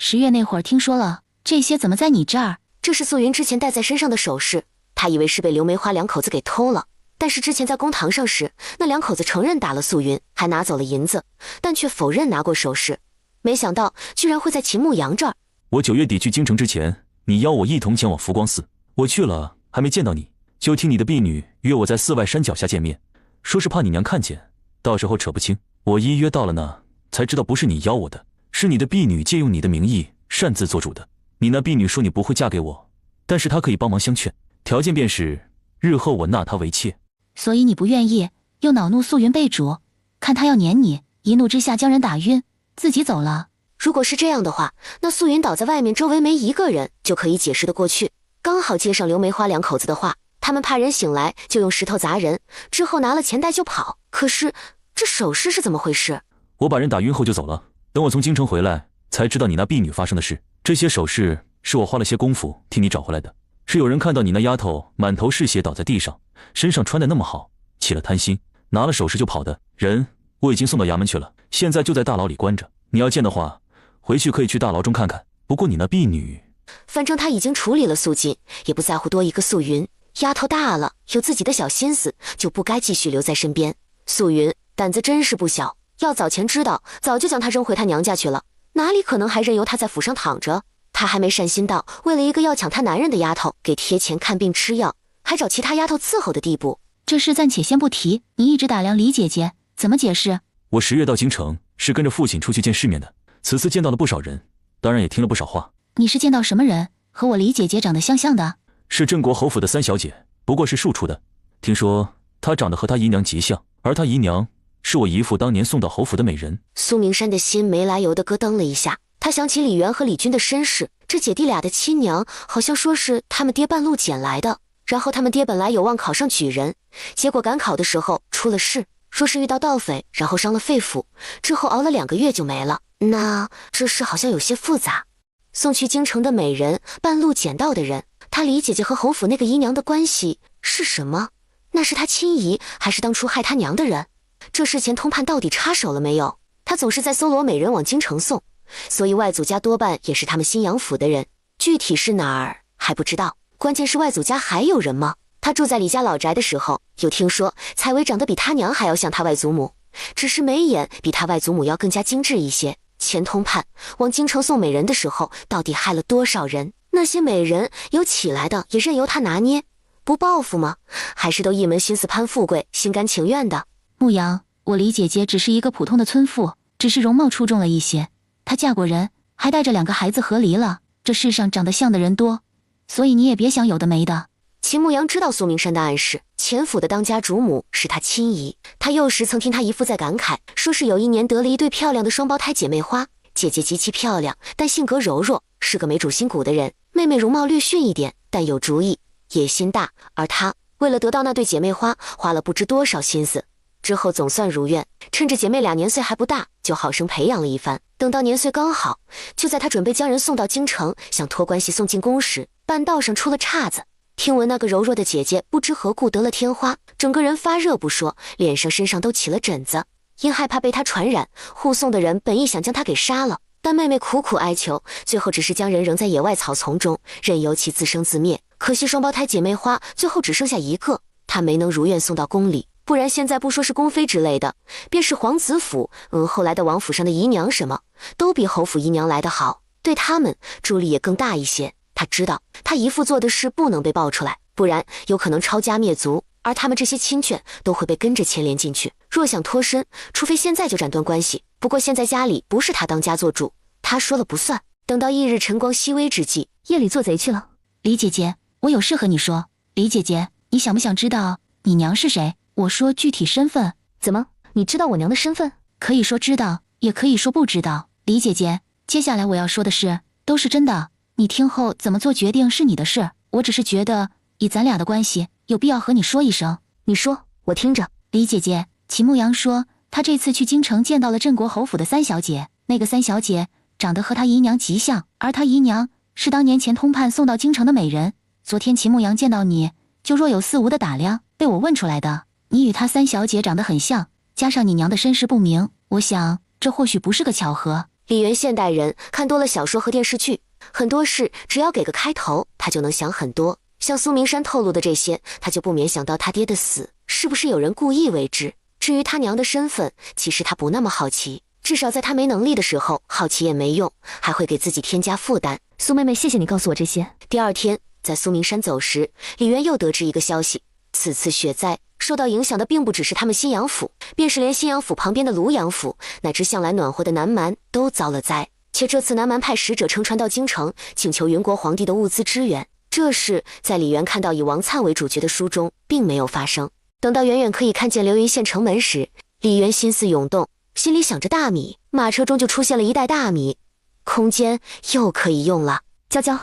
10月那会儿听说了，这些怎么在你这儿？这是素云之前戴在身上的首饰，他以为是被刘梅花2口子给偷了。但是之前在公堂上时，那2口子承认打了素云，还拿走了银子，但却否认拿过首饰。没想到居然会在秦牧阳这儿。我9月底去京城之前，你邀我一同前往福光寺，我去了，还没见到你，就听你的婢女约我在寺外山脚下见面，说是怕你娘看见，到时候扯不清。我一约到了那，才知道不是你邀我的，是你的婢女借用你的名义擅自做主的。你那婢女说你不会嫁给我，但是她可以帮忙相劝，条件便是日后我纳她为妾。所以你不愿意，又恼怒素云被主，看她要撵你，一怒之下将人打晕，自己走了。如果是这样的话，那素云倒在外面，周围没一个人，就可以解释得过去。刚好接上刘梅花2口子的话，他们怕人醒来，就用石头砸人，之后拿了钱袋就跑。可是这首饰是怎么回事？我把人打晕后就走了，等我从京城回来，才知道你那婢女发生的事。这些首饰是我花了些功夫替你找回来的，是有人看到你那丫头满头是血倒在地上，身上穿得那么好，起了贪心，拿了首饰就跑的，人我已经送到衙门去了，现在就在大牢里关着。你要见的话，回去可以去大牢中看看。不过你那婢女……反正他已经处理了素锦，也不在乎多一个素云。丫头大了，有自己的小心思，就不该继续留在身边。素云胆子真是不小，要早前知道，早就将她扔回她娘家去了，哪里可能还任由她在府上躺着？她还没善心到为了一个要抢她男人的丫头给贴钱看病吃药，还找其他丫头伺候的地步。这事暂且先不提，你一直打量李姐姐，怎么解释？我10月到京城，是跟着父亲出去见世面的，此次见到了不少人，当然也听了不少话。你是见到什么人？和我李姐姐长得相像的？是镇国侯府的3小姐，不过是庶出的。听说她长得和她姨娘极像，而她姨娘是我姨父当年送到侯府的美人。苏明山的心没来由的咯噔了一下，他想起李元和李军的身世，这姐弟俩的亲娘好像说是他们爹半路捡来的，然后他们爹本来有望考上举人，结果赶考的时候出了事，说是遇到盗匪，然后伤了肺腑，之后熬了2个月就没了。那这事好像有些复杂。送去京城的美人，半路捡到的人，他李姐姐和侯府那个姨娘的关系是什么？那是他亲姨，还是当初害他娘的人？这事前通判到底插手了没有？他总是在搜罗美人往京城送，所以外祖家多半也是他们新阳府的人，具体是哪儿还不知道。关键是外祖家还有人吗？他住在李家老宅的时候，有听说采薇长得比他娘还要像他外祖母，只是眉眼比他外祖母要更加精致一些。前通判往京城送美人的时候，到底害了多少人？那些美人有起来的，也任由他拿捏，不报复吗？还是都一门心思攀富贵，心甘情愿的？牧阳，我李姐姐只是一个普通的村妇，只是容貌出众了一些。她嫁过人，还带着2个孩子和离了。这世上长得像的人多，所以你也别想有的没的。秦牧阳知道苏明山的暗示，前府的当家主母是他亲姨。他幼时曾听他姨父在感慨，说是有一年得了一对漂亮的双胞胎姐妹花，姐姐极其漂亮，但性格柔弱，是个没主心骨的人；妹妹容貌略逊一点，但有主意，野心大。而他为了得到那对姐妹花，花了不知多少心思。之后总算如愿，趁着姐妹俩年岁还不大，就好生培养了一番。等到年岁刚好，就在他准备将人送到京城，想托关系送进宫时，半道上出了岔子。听闻那个柔弱的姐姐不知何故得了天花，整个人发热不说，脸上身上都起了疹子。因害怕被她传染，护送的人本意想将她给杀了，但妹妹苦苦哀求，最后只是将人扔在野外草丛中，任由其自生自灭。可惜双胞胎姐妹花最后只剩下1个，她没能如愿送到宫里，不然现在不说是宫妃之类的，便是皇子府，后来的王府上的姨娘什么，都比侯府姨娘来得好，对他们助力也更大一些。他知道他姨父做的事不能被爆出来，不然有可能抄家灭族，而他们这些亲眷都会被跟着牵连进去。若想脱身，除非现在就斩断关系。不过现在家里不是他当家做主，他说了不算。等到翌日晨光熹微之际，夜里做贼去了。李姐姐，我有事和你说。李姐姐，你想不想知道你娘是谁？我说具体身份。怎么，你知道我娘的身份？可以说知道，也可以说不知道。李姐姐，接下来我要说的事都是真的，你听后怎么做决定是你的事，我只是觉得以咱俩的关系，有必要和你说一声。你说，我听着。李姐姐，秦牧阳说他这次去京城见到了镇国侯府的3小姐，那个3小姐长得和他姨娘极像，而他姨娘是当年前通判送到京城的美人。昨天秦牧阳见到你，就若有似无的打量，被我问出来的。你与他3小姐长得很像，加上你娘的身世不明，我想这或许不是个巧合。李元现代人看多了小说和电视剧，很多事只要给个开头，他就能想很多。像苏明山透露的这些，他就不免想到他爹的死是不是有人故意为之。至于他娘的身份，其实他不那么好奇，至少在他没能力的时候，好奇也没用，还会给自己添加负担。苏妹妹，谢谢你告诉我这些。第二天，在苏明山走时，李元又得知一个消息，此次雪灾受到影响的并不只是他们新阳府，便是连新阳府旁边的庐阳府，乃至向来暖和的南蛮都遭了灾。且这次南蛮派使者乘船到京城，请求云国皇帝的物资支援。这事在李元看到以王粲为主角的书中并没有发生。等到远远可以看见流云县城门时，李元心思涌动，心里想着大米，马车中就出现了一袋大米，空间又可以用了。娇娇，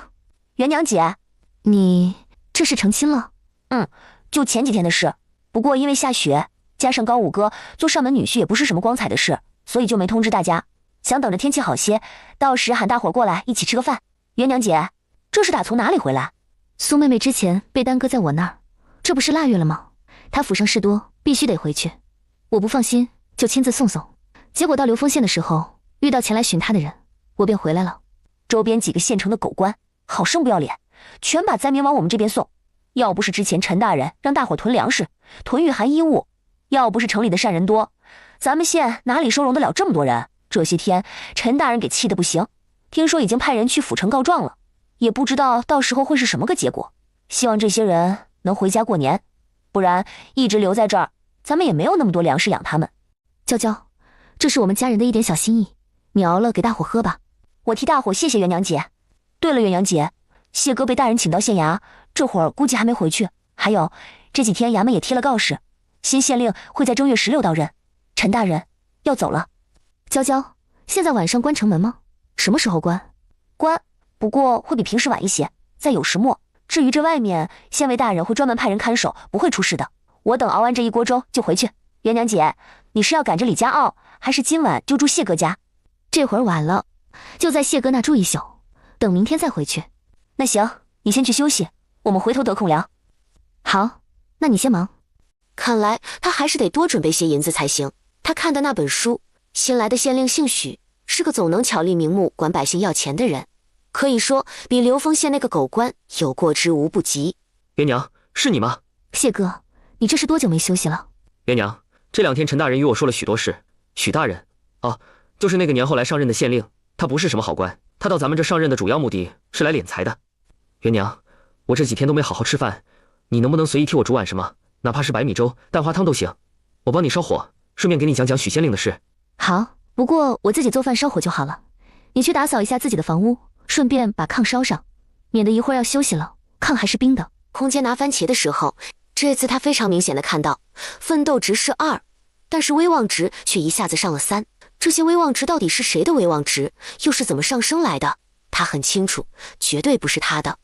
元娘姐，你这是成亲了？就前几天的事。不过因为下雪，加上高五哥做上门女婿也不是什么光彩的事，所以就没通知大家。想等着天气好些，到时喊大伙过来一起吃个饭。元娘姐，这是打从哪里回来？苏妹妹之前被耽搁在我那儿，这不是腊月了吗？她府上事多，必须得回去。我不放心，就亲自送送。结果到流丰县的时候，遇到前来寻他的人，我便回来了。周边几个县城的狗官好生不要脸，全把灾民往我们这边送。要不是之前陈大人让大伙囤粮食、囤御寒衣物，要不是城里的善人多，咱们县哪里收容得了这么多人？这些天陈大人给气得不行，听说已经派人去府城告状了，也不知道到时候会是什么个结果。希望这些人能回家过年，不然一直留在这儿，咱们也没有那么多粮食养他们。娇娇，这是我们家人的一点小心意，你熬了给大伙喝吧。我替大伙谢谢元娘姐。对了，元娘姐，谢哥被大人请到县衙，这会儿估计还没回去。还有这几天衙门也贴了告示，新县令会在正月16到任，陈大人要走了。娇娇，现在晚上关城门吗？什么时候关？关，不过会比平时晚一些，在酉时末。至于这外面，县尉大人会专门派人看守，不会出事的。我等熬完这一锅粥就回去。元娘姐，你是要赶着李家傲，还是今晚就住谢哥家？这会儿晚了，就在谢哥那住一宿，等明天再回去。那行，你先去休息，我们回头得空聊。好，那你先忙。看来他还是得多准备些银子才行。他看的那本书，新来的县令姓许，是个总能巧立名目管百姓要钱的人，可以说比流丰县那个狗官有过之无不及。元娘，是你吗？谢哥，你这是多久没休息了？元娘，这2天陈大人与我说了许多事。许大人，哦，就是那个年后来上任的县令，他不是什么好官，他到咱们这上任的主要目的是来敛财的。元娘，我这几天都没好好吃饭，你能不能随意替我煮碗什么，哪怕是白米粥、蛋花汤都行，我帮你烧火，顺便给你讲讲许县令的事。好，不过我自己做饭烧火就好了，你去打扫一下自己的房屋，顺便把炕烧上，免得一会儿要休息了，炕还是冰的。空间拿番茄的时候，这次他非常明显的看到，奋斗值是2，但是威望值却一下子上了3。这些威望值到底是谁的威望值，又是怎么上升来的？他很清楚，绝对不是他的。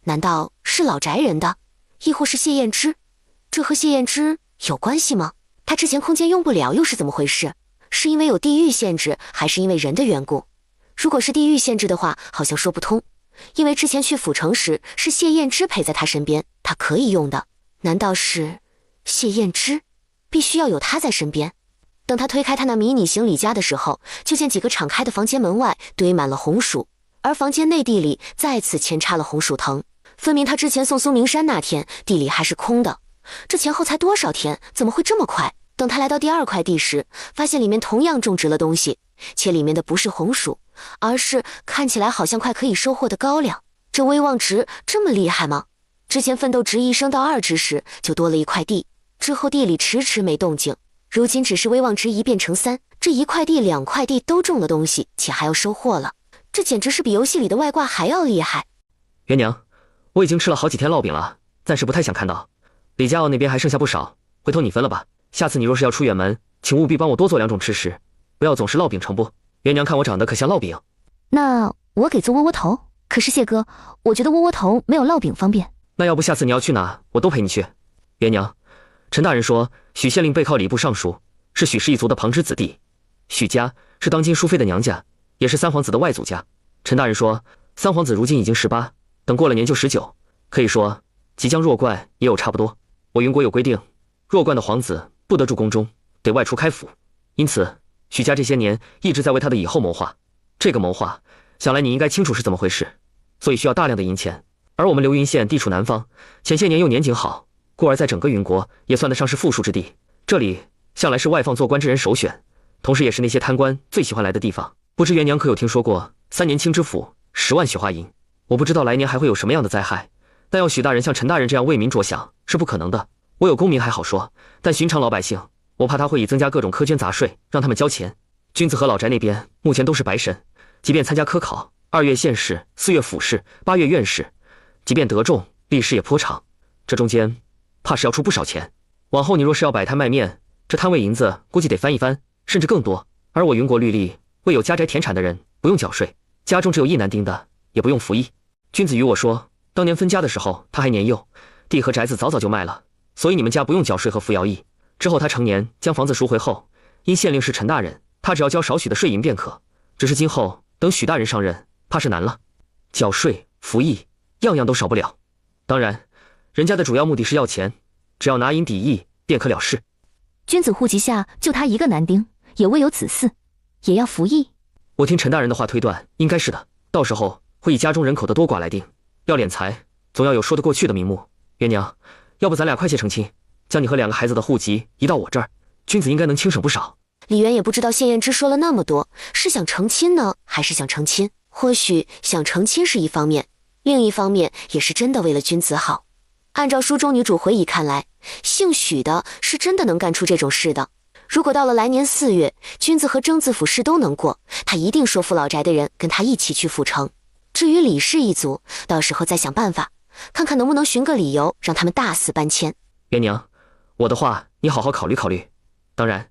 难道是老宅人的，亦或是谢燕之？这和谢燕之有关系吗？他之前空间用不了，又是怎么回事？是因为有地域限制，还是因为人的缘故？如果是地域限制的话，好像说不通，因为之前去府城时是谢燕之陪在他身边，他可以用的。难道是谢燕之？必须要有他在身边。等他推开他那迷你行李架的时候，就见几个敞开的房间门外堆满了红薯，而房间内地里再次扦插了红薯藤，分明他之前送苏明山那天地里还是空的。这前后才多少天，怎么会这么快？等他来到第2块地时，发现里面同样种植了东西，且里面的不是红薯，而是看起来好像快可以收获的高粱。这威望值这么厉害吗？之前奋斗值1升到2之时就多了一块地，之后地里迟迟没动静，如今只是威望值1变成3，这1块地2块地都种了东西，且还要收获了，这简直是比游戏里的外挂还要厉害。元娘，我已经吃了好几天烙饼了，暂时不太想看到。李家傲那边还剩下不少，回头你分了吧。下次你若是要出远门，请务必帮我多做2种吃食，不要总是烙饼成不。元娘看我长得可像烙饼。那我给做窝窝头，可是谢哥，我觉得窝窝头没有烙饼方便。那要不下次你要去哪，我都陪你去。元娘，陈大人说许县令背靠礼部尚书，是许氏一族的旁支子弟。许家是当今淑妃的娘家，也是3皇子的外祖家。陈大人说3皇子如今已经18，等过了年就19，可以说即将弱冠也有差不多。我云国有规定，弱冠的皇子不得住宫中，得外出开府。因此许家这些年一直在为他的以后谋划。这个谋划想来你应该清楚是怎么回事，所以需要大量的银钱。而我们流云县地处南方，前些年又年景好，故而在整个云国也算得上是富庶之地。这里向来是外放做官之人首选，同时也是那些贪官最喜欢来的地方。不知元娘可有听说过3年清知府10万雪花银？我不知道来年还会有什么样的灾害，但要许大人像陈大人这样为民着想是不可能的。我有功名还好说，但寻常老百姓，我怕他会以增加各种苛捐杂税，让他们交钱。君子和老宅那边目前都是白身，即便参加科考，2月县试，4月府试，8月院试，即便得中，历史也颇长，这中间怕是要出不少钱。往后你若是要摆摊卖面，这摊位银子估计得翻一番，甚至更多。而我云国律例，为有家宅田产的人不用缴税，家中只有1男丁的也不用服役。君子与我说，当年分家的时候他还年幼，地和宅子早早就卖了，所以你们家不用缴税和服徭役。之后他成年将房子赎回后，因县令是陈大人，他只要交少许的税银便可。只是今后等许大人上任，怕是难了，缴税服役样样都少不了。当然人家的主要目的是要钱，只要拿银抵役便可了事。君子户籍下就他一个男丁，也未有子嗣，也要服役。我听陈大人的话推断，应该是的。到时候会以家中人口的多寡来定。要敛财，总要有说得过去的名目。元娘，要不咱俩快些成亲，将你和2个孩子的户籍移到我这儿，君子应该能轻省不少。李渊也不知道谢燕之说了那么多，是想成亲呢，还是想成亲？或许想成亲是一方面，另一方面也是真的为了君子好。按照书中女主回忆看来，姓许的是真的能干出这种事的。如果到了来年4月，君子和征字府事都能过，他一定说服老宅的人跟他一起去府城。至于李氏一族，到时候再想办法，看看能不能寻个理由让他们大肆搬迁。元娘，我的话你好好考虑考虑。当然，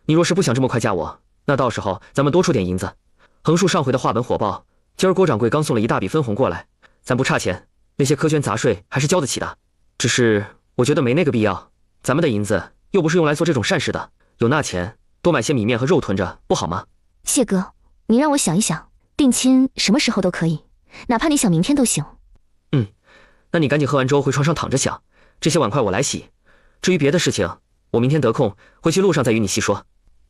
你若是不想这么快嫁我，那到时候咱们多出点银子。横竖上回的话本火爆，今儿郭掌柜刚送了一大笔分红过来，咱不差钱，那些苛捐杂税还是交得起的。只是我觉得没那个必要，咱们的银子又不是用来做这种善事的，有那钱多买些米面和肉囤着，不好吗？谢哥，你让我想一想，定亲什么时候都可以，哪怕你想明天都行。那你赶紧喝完粥回床上躺着想，这些碗筷我来洗。至于别的事情，我明天得空回去路上再与你细说。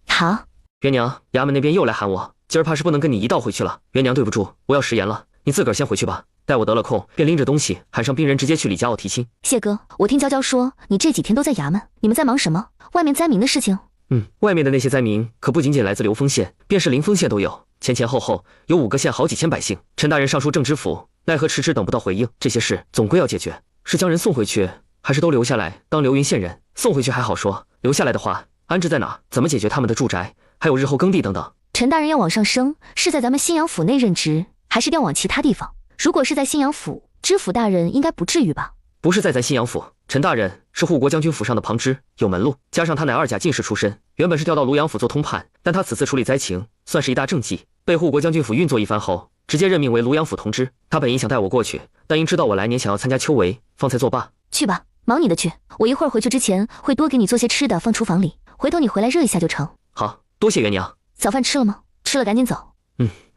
好。元娘，衙门那边又来喊我，今儿怕是不能跟你一道回去了。元娘对不住，我要食言了，你自个儿先回去吧。待我得了空，便拎着东西喊上兵人，直接去李家坳提亲。谢哥，我听娇娇说你这几天都在衙门，你们在忙什么？外面灾民的事情？外面的那些灾民可不仅仅来自流丰县，便是临丰县都有，前后有5个县好几千百姓。陈大人上书政知府，奈何迟迟等不到回应。这些事总归要解决，是将人送回去，还是都留下来当流云县人？送回去还好说，留下来的话，安置在哪？怎么解决他们的住宅，还有日后耕地等等？陈大人要往上升，是在咱们新阳府内任职，还是调往其他地方？如果是在新阳府，知府大人应该不至于吧？不是在咱新阳府，陈大人是护国将军府上的旁支，有门路，加上他乃2甲进士出身，原本是调到庐阳府做通判，但他此次处理灾情，算是一大政绩，被护国将军府运作一番后，直接任命为庐阳府同知。他本应想带我过去，但因知道我来年想要参加秋闱，方才作罢。去吧，忙你的去，我一会儿回去之前会多给你做些吃的放厨房里，回头你回来热一下就成。好，多谢元娘。早饭吃了吗？吃了赶紧走。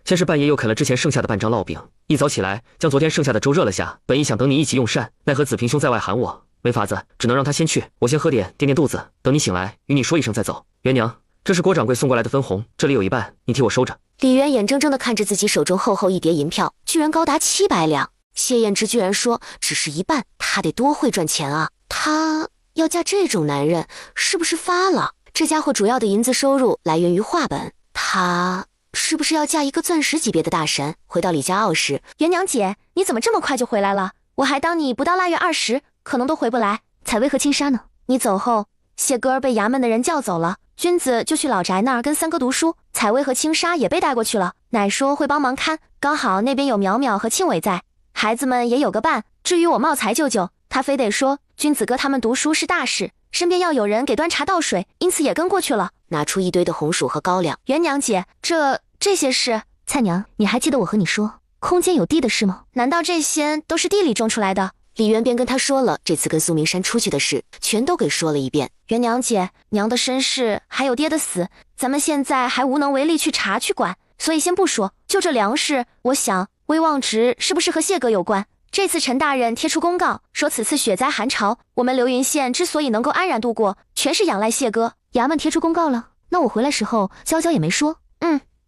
先是半夜又啃了之前剩下的半张烙饼，一早起来将昨天剩下的粥热了下，本意想等你一起用膳，奈何子平兄在外喊我，没法子，只能让他先去，我先喝点垫垫肚子，等你醒来与你说一声再走。元娘，这是郭掌柜送过来的分红，这里有一半，你替我收着。李渊眼睁睁地看着自己手中厚厚一叠银票，居然高达700两。谢燕之居然说只是一半，他得多会赚钱啊！他要嫁这种男人，是不是发了？这家伙主要的银子收入来源于画本，他是不是要嫁一个钻石级别的大神？回到李家坳时，元娘姐，你怎么这么快就回来了？我还当你不到腊月20可能都回不来。采薇和青纱呢？你走后，谢哥儿被衙门的人叫走了，君子就去老宅那儿跟3哥读书，采薇和青纱也被带过去了，奶说会帮忙看，刚好那边有淼淼和庆伟在，孩子们也有个伴。至于我茂才舅舅，他非得说君子哥他们读书是大事，身边要有人给端茶倒水，因此也跟过去了。拿出一堆的红薯和高粱。元娘姐，这些事，菜娘，你还记得我和你说空间有地的事吗？难道这些都是地里种出来的？李渊便跟他说了这次跟苏明山出去的事，全都给说了一遍。元娘姐，娘的身世还有爹的死，咱们现在还无能为力去查去管，所以先不说。就这粮食，我想威望值是不是和谢哥有关？这次陈大人贴出公告，说此次雪灾寒潮，我们流云县之所以能够安然度过，全是仰赖谢哥。衙门贴出公告了？那我回来时候娇娇也没说。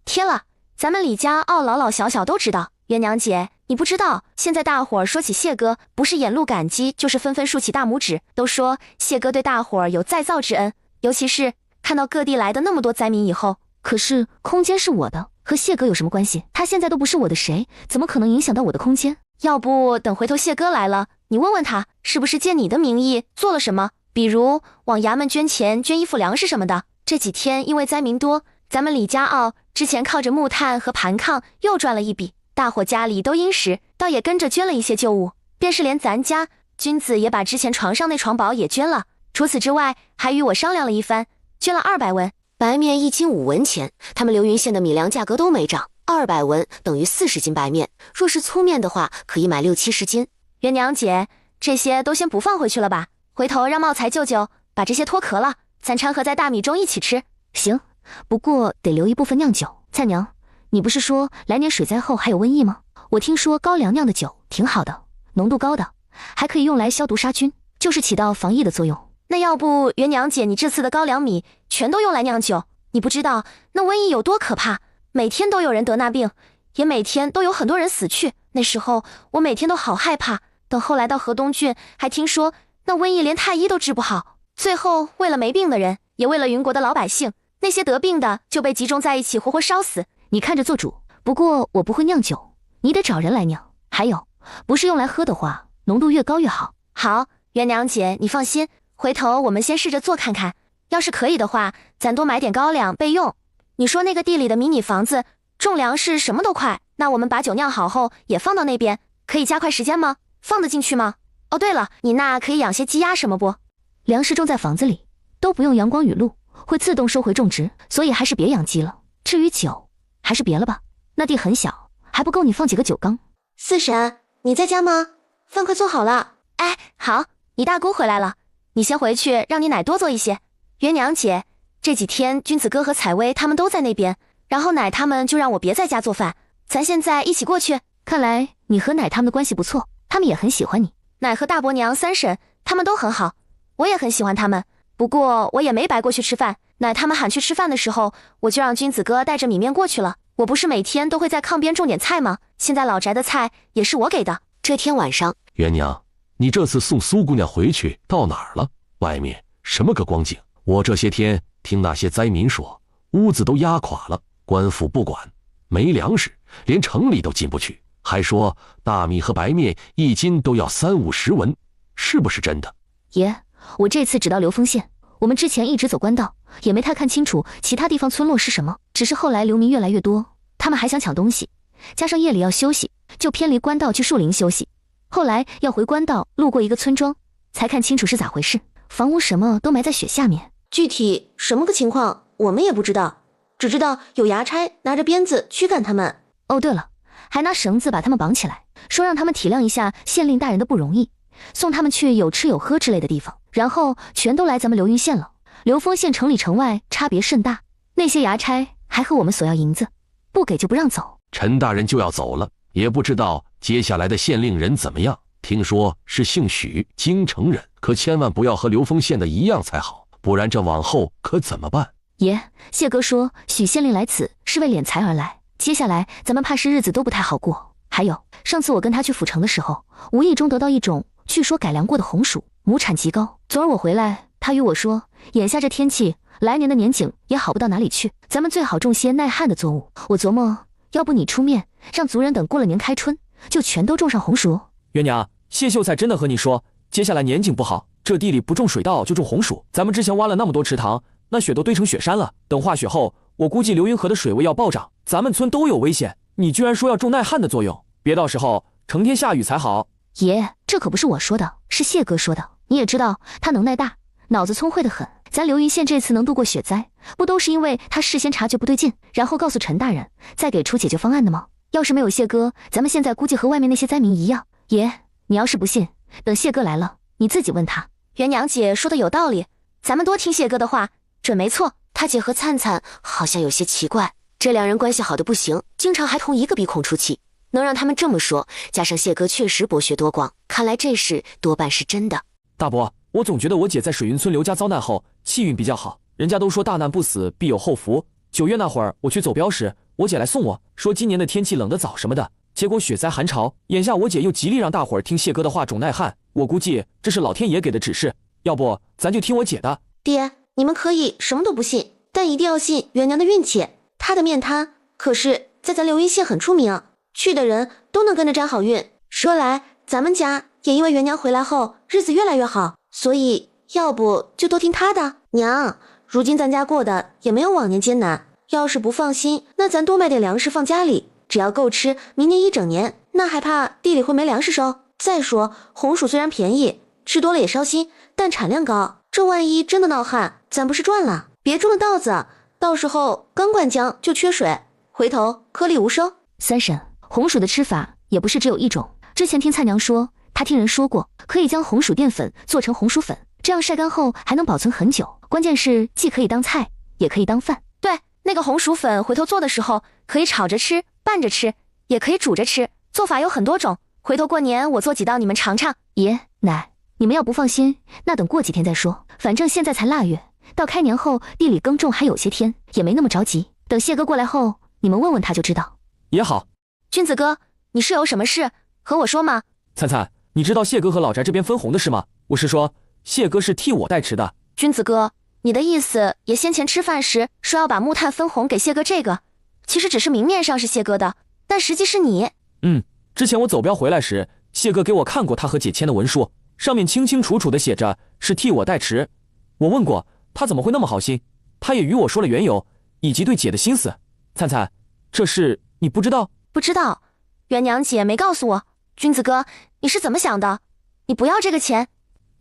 贴了，咱们李家坳老老小小都知道。元娘姐，你不知道，现在大伙儿说起谢哥，不是眼露感激，就是纷纷竖起大拇指，都说谢哥对大伙儿有再造之恩。尤其是看到各地来的那么多灾民以后，可是空间是我的，和谢哥有什么关系？他现在都不是我的谁，怎么可能影响到我的空间？要不等回头谢哥来了，你问问他，是不是借你的名义做了什么？比如往衙门捐钱、捐衣服、粮食什么的。这几天因为灾民多，咱们李家坳之前靠着木炭和盘炕又赚了一笔，大伙家里都殷实，倒也跟着捐了一些旧物，便是连咱家君子也把之前床上那床宝也捐了。除此之外，还与我商量了一番，捐了200文。白面1斤5文钱，他们流云县的米粮价格都没涨，200文等于40斤白面，若是粗面的话，可以买60-70斤。元娘姐，这些都先不放回去了吧？回头让茂才舅舅把这些脱壳了，咱掺和在大米中一起吃。行，不过得留一部分酿酒。菜娘，你不是说来年水灾后还有瘟疫吗？我听说高粱酿的酒挺好的，浓度高的，还可以用来消毒杀菌，就是起到防疫的作用。那要不元娘姐，你这次的高粱米全都用来酿酒？你不知道那瘟疫有多可怕，每天都有人得那病，也每天都有很多人死去。那时候我每天都好害怕。等后来到河东郡，还听说那瘟疫连太医都治不好。最后为了没病的人，也为了云国的老百姓，那些得病的就被集中在一起，活活烧死。你看着做主。不过我不会酿酒，你得找人来酿。还有，不是用来喝的话，浓度越高越好。好，元娘姐，你放心，回头我们先试着做看看，要是可以的话，咱多买点高粱备用。你说那个地里的迷你房子种粮食什么都快，那我们把酒酿好后也放到那边，可以加快时间吗？放得进去吗？哦对了，你那可以养些鸡鸭什么不？粮食种在房子里都不用阳光雨露，会自动收回种植，所以还是别养鸡了。至于酒，还是别了吧，那地很小，还不够你放几个酒缸。四婶，你在家吗？饭快做好了。哎，好，你大姑回来了，你先回去，让你奶多做一些。元娘姐，这几天君子哥和采薇他们都在那边，然后奶他们就让我别在家做饭，咱现在一起过去。看来你和奶他们的关系不错，他们也很喜欢你。奶和大伯娘、三婶他们都很好，我也很喜欢他们。不过我也没白过去吃饭，奶他们喊去吃饭的时候，我就让君子哥带着米面过去了。我不是每天都会在炕边种点菜吗？现在老宅的菜也是我给的。这天晚上，元娘，你这次送苏姑娘回去到哪儿了？外面什么个光景？我这些天听那些灾民说，屋子都压垮了，官府不管，没粮食，连城里都进不去，还说大米和白面1斤都要30-50文，是不是真的？爷，我这次只到流丰县，我们之前一直走官道，也没太看清楚其他地方村落是什么，只是后来流民越来越多，他们还想抢东西，加上夜里要休息，就偏离官道去树林休息。后来要回官道，路过一个村庄，才看清楚是咋回事，房屋什么都埋在雪下面。具体什么个情况我们也不知道，只知道有衙差拿着鞭子驱赶他们。哦对了，还拿绳子把他们绑起来，说让他们体谅一下县令大人的不容易，送他们去有吃有喝之类的地方，然后全都来咱们流云县了。流丰县城里城外差别甚大，那些衙差还和我们索要银子，不给就不让走。陈大人就要走了，也不知道接下来的县令人怎么样，听说是姓许，京城人，可千万不要和流丰县的一样才好，不然这往后可怎么办？爷，谢哥说许县令来此是为敛财而来，接下来咱们怕是日子都不太好过。还有上次我跟他去府城的时候，无意中得到一种据说改良过的红薯，亩产极高。昨儿我回来，他与我说眼下这天气，来年的年景也好不到哪里去，咱们最好种些耐旱的作物。我琢磨要不你出面，让族人等过了年开春就全都种上红薯。元娘，谢秀才真的和你说，接下来年景不好，这地里不种水稻就种红薯。咱们之前挖了那么多池塘，那雪都堆成雪山了，等化雪后，我估计流云河的水位要暴涨，咱们村都有危险。你居然说要种耐旱的作用，别到时候成天下雨才好。爷，这可不是我说的，是谢哥说的。你也知道他能耐大，脑子聪慧得很，咱流云县这次能度过雪灾，不都是因为他事先察觉不对劲，然后告诉陈大人，再给出解决方案的吗？要是没有谢哥，咱们现在估计和外面那些灾民一样。爷，你要是不信，等谢哥来了，你自己问他。元娘姐说的有道理，咱们多听谢哥的话，准没错。他姐和灿灿好像有些奇怪，这两人关系好的不行，经常还同一个鼻孔出气，能让他们这么说，加上谢哥确实博学多广，看来这事多半是真的。大伯，我总觉得我姐在水云村刘家遭难后气运比较好，人家都说大难不死必有后福。9月那会儿我去走镖时，我姐来送我，说今年的天气冷得早什么的，结果雪灾寒潮，眼下我姐又极力让大伙儿听谢哥的话种耐旱，我估计这是老天爷给的指示，要不咱就听我姐的。爹，你们可以什么都不信，但一定要信元娘的运气，她的面瘫可是在咱流云县很出名，去的人都能跟着沾好运。说来咱们家也因为元娘回来后日子越来越好，所以要不就都听她的。娘，如今咱家过得也没有往年艰难，要是不放心，那咱多买点粮食放家里，只要够吃明年一整年，那还怕地里会没粮食收？再说红薯虽然便宜，吃多了也烧心，但产量高，这万一真的闹旱，咱不是赚了？别种了稻子，到时候刚灌浆就缺水，回头颗粒无收。三婶，红薯的吃法也不是只有一种，之前听蔡娘说，她听人说过，可以将红薯淀粉做成红薯粉，这样晒干后还能保存很久，关键是既可以当菜，也可以当饭。对，那个红薯粉回头做的时候，可以炒着吃，拌着吃，也可以煮着吃，做法有很多种，回头过年我做几道你们尝尝。爷奶，你们要不放心，那等过几天再说。反正现在才腊月，到开年后地里耕种还有些天，也没那么着急。等谢哥过来后，你们问问他就知道。也好。君子哥，你是有什么事和我说吗？灿灿，你知道谢哥和老翟这边分红的事吗？我是说，谢哥是替我代持的。君子哥，你的意思也先前吃饭时说要把木炭分红给谢哥，这个其实只是明面上是谢哥的，但实际是你。之前我走镖回来时，谢哥给我看过他和姐签的文书，上面清清楚楚的写着是替我代持。我问过他怎么会那么好心，他也与我说了缘由以及对姐的心思。灿灿，这事你不知道？不知道，元娘姐没告诉我。君子哥，你是怎么想的？你不要这个钱？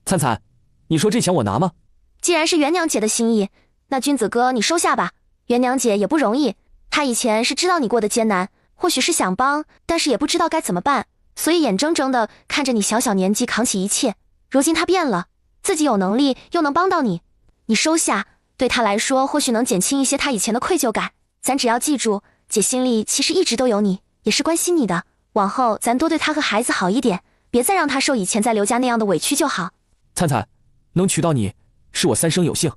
灿灿，你说这钱我拿吗？既然是元娘姐的心意，那君子哥你收下吧。元娘姐也不容易，她以前是知道你过得艰难，或许是想帮，但是也不知道该怎么办，所以眼睁睁的看着你小小年纪扛起一切。如今她变了，自己有能力又能帮到你，你收下，对她来说或许能减轻一些她以前的愧疚感。咱只要记住，姐心里其实一直都有你，也是关心你的。往后咱多对她和孩子好一点，别再让她受以前在刘家那样的委屈就好。灿灿，能娶到你是我三生有幸，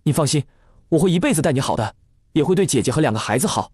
你放心，我会一辈子待你好的，也会对姐姐和2个孩子好。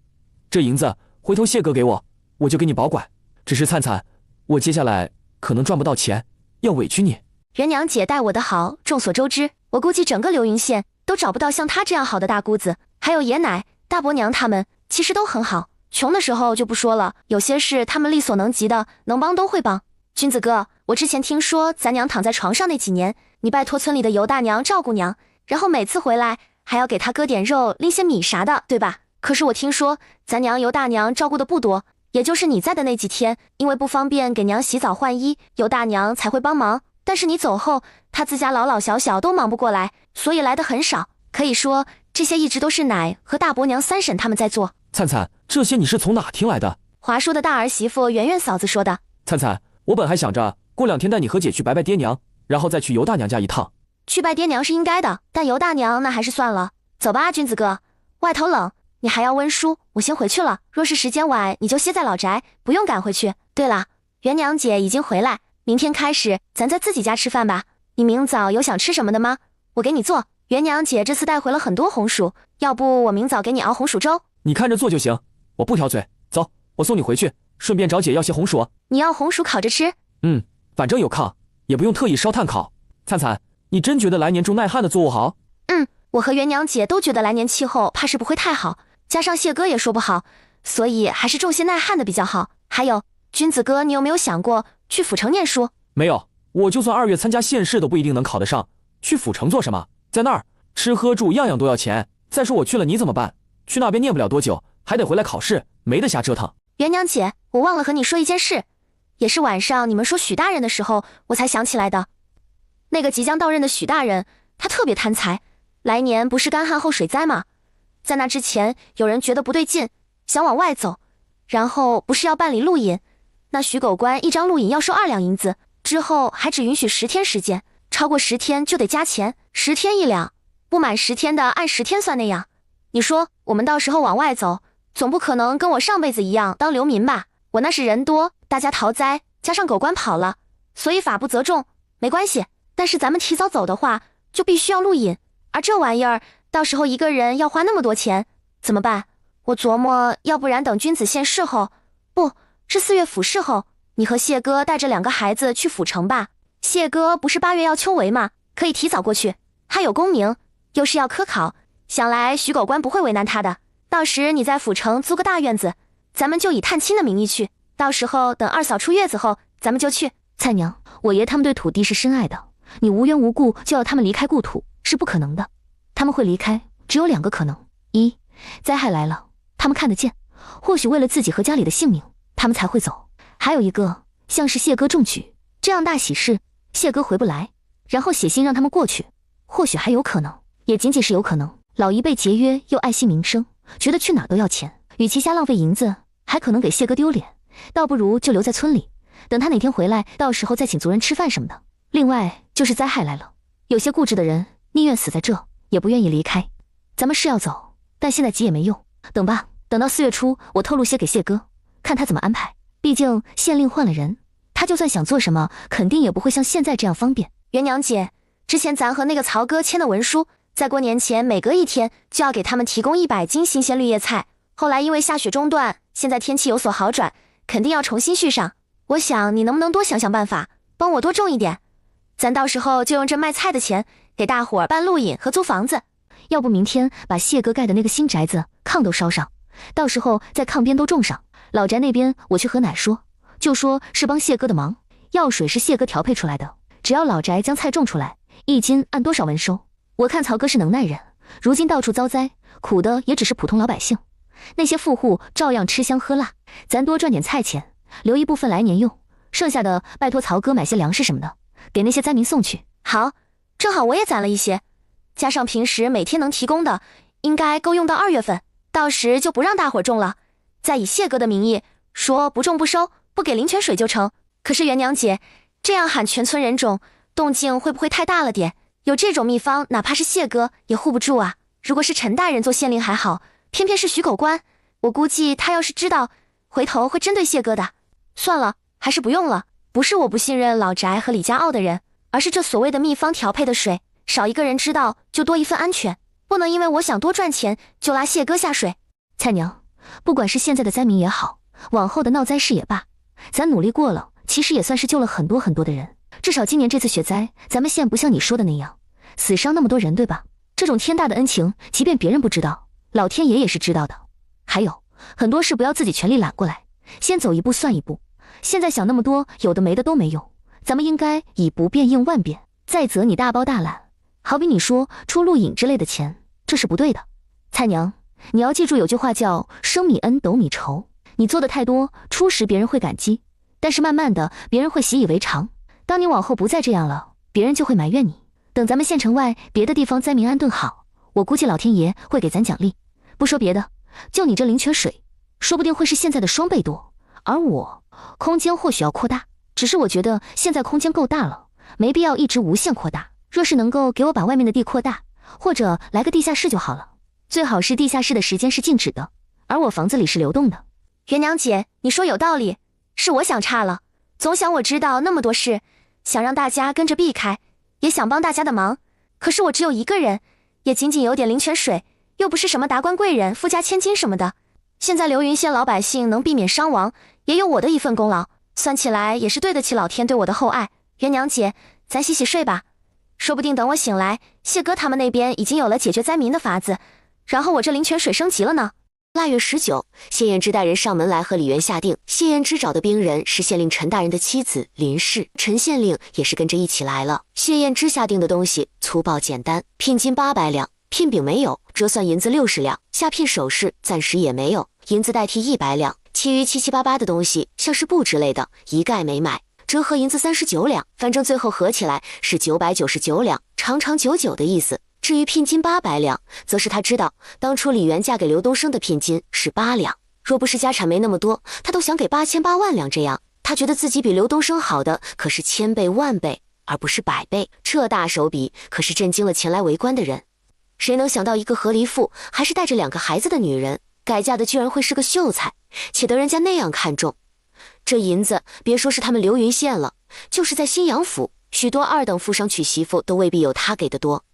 这银子回头谢哥给我就给你保管。只是灿灿，我接下来可能赚不到钱，要委屈你。元娘姐待我的好，众所周知，我估计整个流云县都找不到像她这样好的大姑子，还有爷奶、大伯娘他们其实都很好。穷的时候就不说了，有些事他们力所能及的，能帮都会帮。君子哥，我之前听说咱娘躺在床上那几年，你拜托村里的尤大娘照顾娘，然后每次回来还要给她割点肉、拎些米啥的，对吧？可是我听说咱娘尤大娘照顾的不多，也就是你在的那几天，因为不方便给娘洗澡换衣，尤大娘才会帮忙。但是你走后，她自家老老小小都忙不过来，所以来的很少。可以说这些一直都是奶和大伯娘、三婶他们在做。灿灿，这些你是从哪听来的？华叔的大儿媳妇圆圆嫂子说的。灿灿，我本还想着过2天带你和姐去拜拜爹娘，然后再去尤大娘家一趟。去拜爹娘是应该的，但尤大娘那还是算了。走吧，君子哥，外头冷，你还要温书，我先回去了。若是时间晚，你就歇在老宅，不用赶回去。对了，元娘姐已经回来，明天开始咱在自己家吃饭吧。你明早有想吃什么的吗？我给你做。元娘姐这次带回了很多红薯，要不我明早给你熬红薯粥。你看着做就行，我不挑嘴。走，我送你回去，顺便找姐要些红薯。你要红薯烤着吃？反正有炕，也不用特意烧炭烤。灿灿，你真觉得来年种耐旱的作物好？我和元娘姐都觉得来年气候怕是不会太好，加上谢哥也说不好，所以还是种些耐旱的比较好。还有，君子哥，你有没有想过去府城念书？没有，我就算2月参加县试都不一定能考得上，去府城做什么？在那儿吃喝住样样都要钱。再说我去了你怎么办？去那边念不了多久，还得回来考试，没得瞎折腾。元娘姐，我忘了和你说一件事，也是晚上你们说许大人的时候我才想起来的。那个即将到任的许大人，他特别贪财，来年不是干旱后水灾吗？在那之前有人觉得不对劲，想往外走，然后不是要办理路引，那许狗官一张路引要收2两银子，之后还只允许10天时间，超过10天就得加钱，10天1两，不满10天的按10天算那样。你说我们到时候往外走，总不可能跟我上辈子一样当流民吧？我那是人多，大家逃灾，加上狗官跑了，所以法不责众，没关系。但是咱们提早走的话，就必须要路引，而这玩意儿到时候一个人要花那么多钱，怎么办？我琢磨，要不然等君子县试后，不是4月府试后，你和谢哥带着2个孩子去府城吧。谢哥不是8月要秋闱吗？可以提早过去，还有功名，又是要科考，想来许狗官不会为难他的。到时你在府城租个大院子，咱们就以探亲的名义去，到时候等2嫂出月子后，咱们就去。蔡娘，我爷他们对土地是深爱的，你无缘无故就要他们离开故土是不可能的。他们会离开只有2个可能：一，灾害来了，他们看得见，或许为了自己和家里的性命，他们才会走；还有一个，像是谢哥中举这样大喜事，谢哥回不来，然后写信让他们过去，或许还有可能，也仅仅是有可能。老一辈节约又爱惜民生，觉得去哪都要钱，与其瞎浪费银子，还可能给谢哥丢脸，倒不如就留在村里，等他哪天回来，到时候再请族人吃饭什么的。另外就是灾害来了，有些固执的人宁愿死在这，也不愿意离开。咱们是要走，但现在急也没用，等吧，等到4月初，我透露些给谢哥，看他怎么安排。毕竟县令换了人，他就算想做什么，肯定也不会像现在这样方便。元娘姐，之前咱和那个曹哥签的文书，在过年前每隔1天就要给他们提供100斤新鲜绿叶菜，后来因为下雪中断，现在天气有所好转，肯定要重新续上。我想你能不能多想想办法，帮我多种一点，咱到时候就用这卖菜的钱给大伙儿办路引和租房子。要不明天把谢哥盖的那个新宅子炕都烧上，到时候在炕边都种上。老宅那边我去和奶说，就说是帮谢哥的忙，药水是谢哥调配出来的，只要老宅将菜种出来，1斤按多少文收。我看曹哥是能耐人，如今到处遭灾，苦的也只是普通老百姓，那些富户照样吃香喝辣，咱多赚点菜钱，留一部分来年用，剩下的拜托曹哥买些粮食什么的，给那些灾民送去。好，正好我也攒了一些，加上平时每天能提供的，应该够用到2月份，到时就不让大伙种了，再以谢哥的名义说不种不收，不给灵泉水就成。可是元娘姐，这样喊全村人种，动静会不会太大了点？有这种秘方，哪怕是谢哥也护不住啊。如果是陈大人做县令还好，偏偏是徐狗官，我估计他要是知道，回头会针对谢哥的。算了，还是不用了。不是我不信任老翟和李家傲的人，而是这所谓的秘方调配的水，少一个人知道就多一份安全，不能因为我想多赚钱就拉谢哥下水。蔡娘，不管是现在的灾民也好，往后的闹灾事也罢，咱努力过了，其实也算是救了很多很多的人。至少今年这次雪灾，咱们县不像你说的那样死伤那么多人，对吧？这种天大的恩情，即便别人不知道，老天爷也是知道的。还有很多事不要自己全力揽过来，先走一步算一步。现在想那么多有的没的都没用，咱们应该以不变应万变。再则你大包大揽，好比你说出录影之类的钱，这是不对的。蔡娘，你要记住有句话叫升米恩，斗米仇。你做的太多，初时别人会感激，但是慢慢的别人会习以为常。当你往后不再这样了，别人就会埋怨你。等咱们县城外别的地方灾民安顿好，我估计老天爷会给咱奖励。不说别的，就你这灵泉水，说不定会是现在的双倍多。而我空间或许要扩大，只是我觉得现在空间够大了，没必要一直无限扩大。若是能够给我把外面的地扩大，或者来个地下室就好了，最好是地下室的时间是静止的，而我房子里是流动的。元娘姐，你说有道理，是我想差了，总想我知道那么多事，想让大家跟着避开，也想帮大家的忙，可是我只有一个人，也仅仅有点灵泉水，又不是什么达官贵人、富家千金什么的。现在流云县老百姓能避免伤亡，也有我的一份功劳，算起来也是对得起老天对我的厚爱。元娘姐，咱洗洗睡吧，说不定等我醒来，谢哥他们那边已经有了解决灾民的法子，然后我这灵泉水升级了呢。腊月19，谢彦之带人上门来和李元下定。谢彦之找的兵人是县令陈大人的妻子林氏，陈县令也是跟着一起来了。谢彦之下定的东西粗暴简单，聘金800两，聘饼没有，折算银子60两，下聘首饰暂时也没有，银子代替100两，其余七七八八的东西，像是布之类的，一概没买，折合银子39两，反正最后合起来是999两，长长久久的意思。至于聘金800两，则是他知道当初李元嫁给刘东升的聘金是8两，若不是家产没那么多，他都想给88万两。这样他觉得自己比刘东升好的可是1000倍万倍，而不是100倍。这大手笔可是震惊了前来围观的人。谁能想到一个和离妇，还是带着2个孩子的女人，改嫁的居然会是个秀才，且得人家那样看重。这银子别说是他们流云县了，就是在新阳府，许多2等富商娶媳妇都未必有他给的多。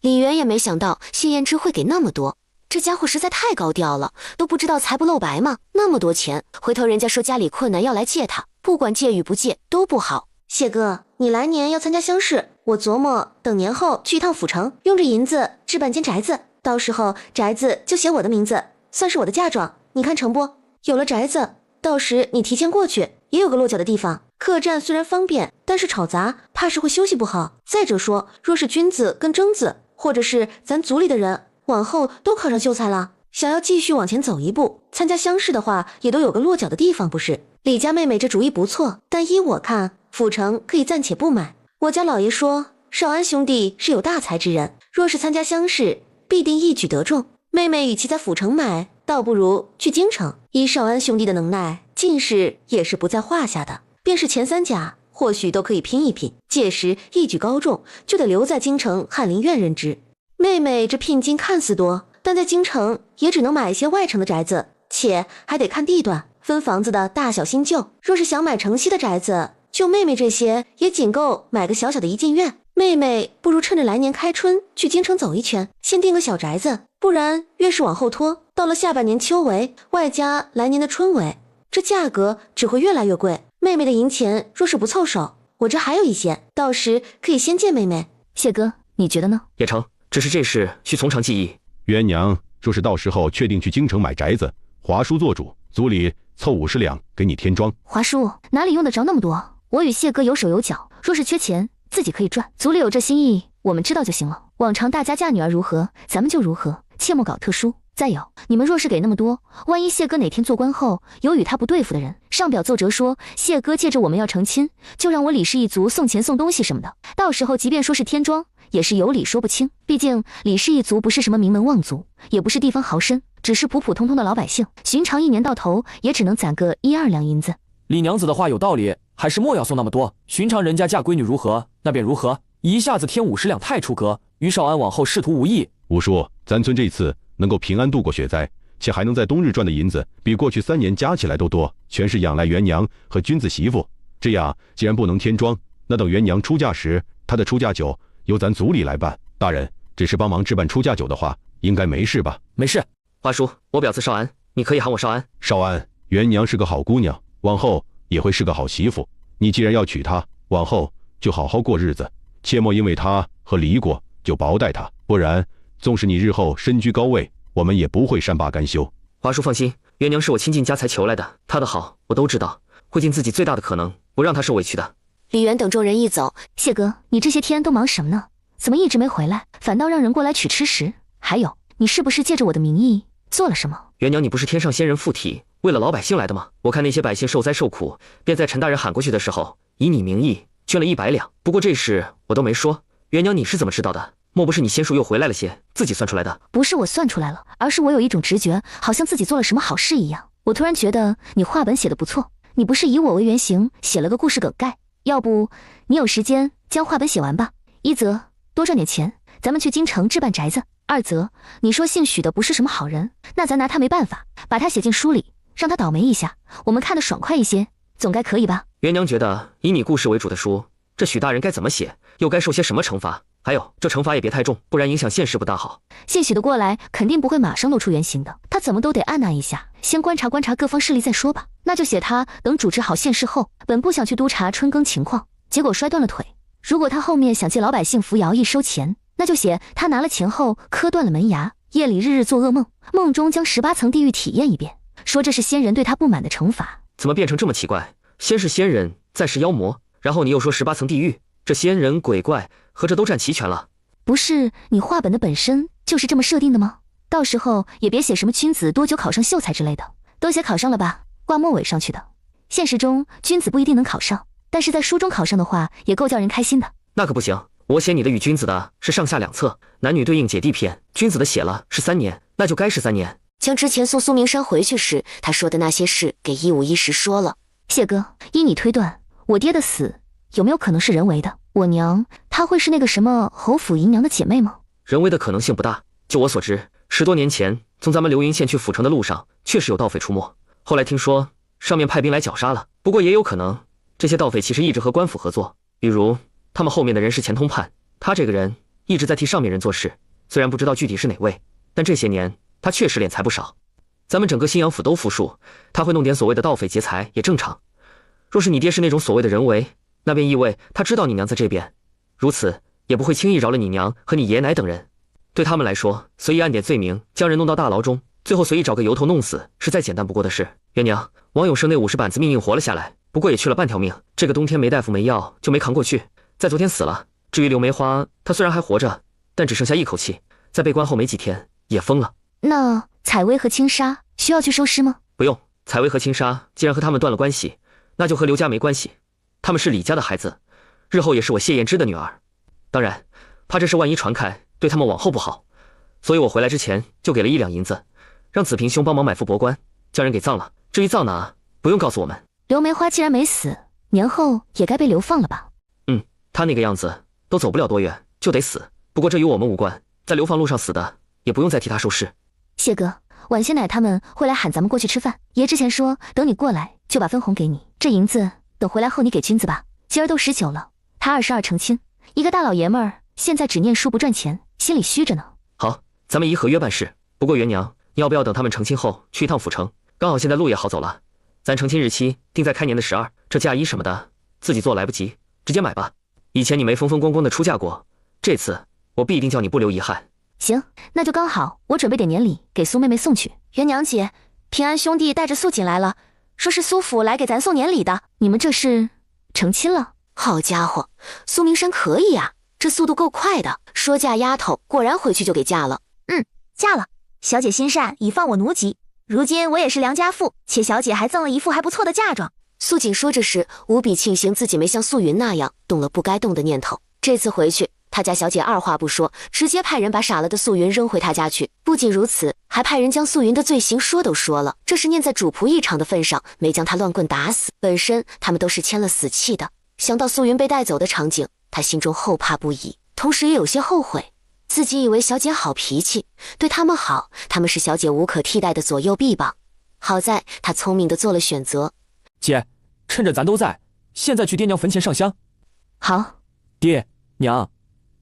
李元也没想到谢彦之会给那么多，这家伙实在太高调了，都不知道财不露白吗？那么多钱，回头人家说家里困难要来借他，不管借与不借都不好。谢哥，你来年要参加乡试，我琢磨等年后去一趟府城，用这银子置办间宅子，到时候宅子就写我的名字，算是我的嫁妆，你看成不？有了宅子，到时你提前过去，也有个落脚的地方。客栈虽然方便，但是吵杂，怕是会休息不好。再者说，若是君子跟征子，或者是咱族里的人，往后都考上秀才了，想要继续往前走一步，参加乡试的话，也都有个落脚的地方，不是？李家妹妹这主意不错，但依我看，府城可以暂且不买。我家老爷说，少安兄弟是有大才之人，若是参加乡试，必定一举得中。妹妹与其在府城买，倒不如去京城。依少安兄弟的能耐，进士也是不在话下的，便是前3甲。或许都可以拼一拼，届时一举高中，就得留在京城翰林院任职。妹妹这聘金看似多，但在京城也只能买一些外城的宅子，且还得看地段，分房子的大小新旧。若是想买城西的宅子，就妹妹这些也仅够买个小小的一进院。妹妹不如趁着来年开春去京城走一圈，先订个小宅子，不然越是往后拖，到了下半年秋闱，外加来年的春闱，这价格只会越来越贵。妹妹的银钱若是不凑手，我这还有一些，到时可以先借妹妹。谢哥，你觉得呢？也成，只是这事需从长计议。元娘说是到时候确定去京城买宅子，华叔做主，族里凑50两给你添庄。华叔哪里用得着那么多？我与谢哥有手有脚，若是缺钱，自己可以赚。族里有这心意，我们知道就行了。往常大家嫁女儿如何，咱们就如何，切莫搞特殊。再有，你们若是给那么多，万一谢哥哪天做官后有与他不对付的人，上表奏折说谢哥借着我们要成亲，就让我李氏一族送钱送东西什么的，到时候即便说是添庄，也是有理说不清。毕竟李氏一族不是什么名门望族，也不是地方豪绅，只是普普通通的老百姓，寻常一年到头也只能攒个1-2两银子。李娘子的话有道理，还是莫要送那么多。寻常人家嫁闺女如何，那便如何，一下子添50两太出格。于少安往后仕途无益。五叔，咱村这次能够平安度过雪灾，且还能在冬日赚的银子比过去3年加起来都多，全是仰赖元娘和君子媳妇。这样既然不能添庄，那等元娘出嫁时，她的出嫁酒由咱族里来办。大人只是帮忙置办出嫁酒的话，应该没事吧？没事。华叔，我表子少安，你可以喊我少安。少安，元娘是个好姑娘，往后也会是个好媳妇。你既然要娶她，往后就好好过日子，切莫因为她和离过就薄待她，不然纵使你日后身居高位，我们也不会善罢甘休。华叔放心，元娘是我倾尽家财求来的，她的好我都知道，会尽自己最大的可能，不让她受委屈的。李元等众人一走，谢哥，你这些天都忙什么呢？怎么一直没回来，反倒让人过来取吃食？还有，你是不是借着我的名义做了什么？元娘，你不是天上仙人附体，为了老百姓来的吗？我看那些百姓受灾受苦，便在陈大人喊过去的时候，以你名义捐了100两。不过这事我都没说，元娘你是怎么知道的？莫不是你仙术又回来了些，自己算出来的？不是我算出来了，而是我有一种直觉，好像自己做了什么好事一样。我突然觉得你话本写得不错，你不是以我为原型写了个故事梗概？要不你有时间将话本写完吧？一则多赚点钱，咱们去京城置办宅子；二则你说姓许的不是什么好人，那咱拿他没办法，把他写进书里，让他倒霉一下，我们看得爽快一些，总该可以吧？元娘觉得以你故事为主的书，这许大人该怎么写，又该受些什么惩罚？还有这惩罚也别太重，不然影响现实不大好。姓许的过来肯定不会马上露出原形的，他怎么都得按捺一下，先观察观察各方势力再说吧。那就写他等主持好现事后，本不想去督察春耕情况，结果摔断了腿。如果他后面想借老百姓扶摇役收钱，那就写他拿了钱后磕断了门牙，夜里日日做噩梦，梦中将18层地狱体验一遍，说这是仙人对他不满的惩罚。怎么变成这么奇怪？先是仙人，再是妖魔，然后你又说18层地狱，这仙人鬼怪合着都占齐全了。不是你画本的本身就是这么设定的吗？到时候也别写什么君子多久考上秀才之类的，都写考上了吧，挂末尾上去的。现实中君子不一定能考上，但是在书中考上的话也够叫人开心的。那可不行，我写你的与君子的是上下2册，男女对应姐弟篇，君子的写了是3年，那就该是3年。将之前送苏明山回去时他说的那些事给151说了。谢哥，依你推断，我爹的死有没有可能是人为的？我娘她会是那个什么侯府姨娘的姐妹吗？人为的可能性不大。就我所知，10多年前从咱们流云县去府城的路上确实有盗匪出没，后来听说上面派兵来绞杀了。不过也有可能这些盗匪其实一直和官府合作，比如他们后面的人是钱通判，他这个人一直在替上面人做事，虽然不知道具体是哪位，但这些年他确实敛财不少。咱们整个新阳府都服输，他会弄点所谓的盗匪劫财也正常。若是你爹是那种所谓的人为，那便意味他知道你娘在这边，如此也不会轻易饶了你娘和你爷爷奶等人。对他们来说，随意按点罪名将人弄到大牢中，最后随意找个由头弄死，是再简单不过的事。元娘，王永生那50板子命硬活了下来，不过也去了半条命，这个冬天没大夫没药就没扛过去，在昨天死了。至于刘梅花，她虽然还活着，但只剩下一口气，在被关后没几天也疯了。那采薇和青纱需要去收尸吗？不用，采薇和青纱既然和他们断了关系，那就和刘家没关系，他们是李家的孩子，日后也是我谢燕之的女儿。当然怕这事万一传开，对他们往后不好，所以我回来之前就给了1两银子，让子平兄帮忙买副帛冠，将人给葬了。至于葬哪，不用告诉我们。刘梅花既然没死，年后也该被流放了吧？他那个样子都走不了多远就得死，不过这与我们无关，在流放路上死的也不用再替他收尸。谢哥，晚些奶他们会来喊咱们过去吃饭，爷之前说等你过来就把分红给你，这银子等回来后你给君子吧。今儿都19了，他22成亲，一个大老爷们儿，现在只念书不赚钱，心里虚着呢。好，咱们依合约办事。不过元娘，你要不要等他们成亲后去一趟府城？刚好现在路也好走了，咱成亲日期定在开年的12，这嫁衣什么的自己做来不及，直接买吧。以前你没风风光光的出嫁过，这次我必定叫你不留遗憾。行，那就刚好，我准备点年礼给苏妹妹送去。元娘姐，平安兄弟带着素锦来了，说是苏府来给咱送年礼的。你们这是成亲了？好家伙，苏明山可以啊，这速度够快的。说嫁丫头，果然回去就给嫁了。嫁了。小姐心善，已放我奴籍。如今我也是良家妇，且小姐还赠了一副还不错的嫁妆。素锦说着时，无比庆幸自己没像素云那样动了不该动的念头。这次回去，他家小姐二话不说，直接派人把傻了的素云扔回他家去。不仅如此，还派人将素云的罪行说都说了。这是念在主仆一场的份上，没将他乱棍打死。本身他们都是签了死契的，想到素云被带走的场景，他心中后怕不已，同时也有些后悔。自己以为小姐好脾气，对他们好，他们是小姐无可替代的左右臂膀。好在他聪明的做了选择。姐，趁着咱都在，现在去爹娘坟前上香。好。爹娘，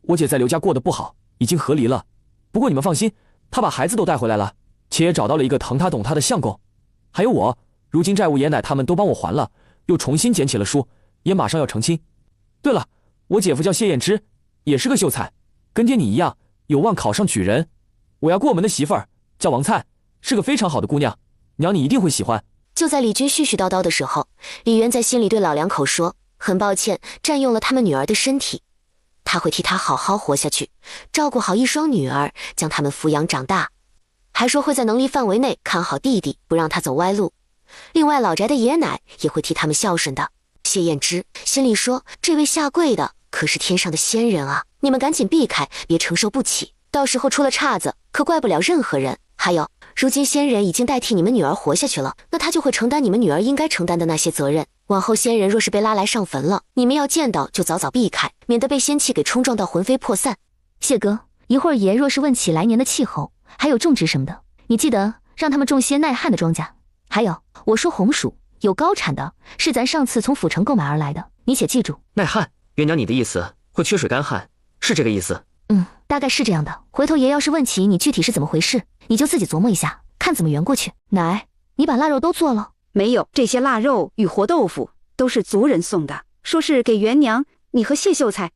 我姐在刘家过得不好，已经和离了。不过你们放心，她把孩子都带回来了，且也找到了一个疼她懂她的相公。还有我，如今债务爷奶他们都帮我还了，又重新捡起了书，也马上要成亲。对了，我姐夫叫谢燕之，也是个秀才，跟爹你一样，有望考上举人。我要过门的媳妇儿叫王灿，是个非常好的姑娘，娘你一定会喜欢。就在李军絮絮叨叨的时候，李渊在心里对老两口说，很抱歉占用了他们女儿的身体，他会替她好好活下去，照顾好一双女儿，将他们抚养长大，还说会在能力范围内看好弟弟，不让他走歪路。另外老宅的爷奶也会替他们孝顺的。谢燕之心里说，这位下跪的可是天上的仙人啊，你们赶紧避开，别承受不起，到时候出了岔子可怪不了任何人。还有，如今仙人已经代替你们女儿活下去了，那他就会承担你们女儿应该承担的那些责任。往后仙人若是被拉来上坟了，你们要见到就早早避开，免得被仙气给冲撞到魂飞魄散。谢哥，一会儿爷若是问起来年的气候还有种植什么的，你记得让他们种些耐旱的庄稼。还有，我说红薯有高产的，是咱上次从府城购买而来的，你且记住。耐旱，元娘你的意思会缺水干旱，是这个意思？大概是这样的。回头爷要是问起你具体是怎么回事，你就自己琢磨一下，看怎么圆过去。奶，你把腊肉都做了？没有，这些腊肉与活豆腐都是族人送的，说是给元娘你和谢秀才。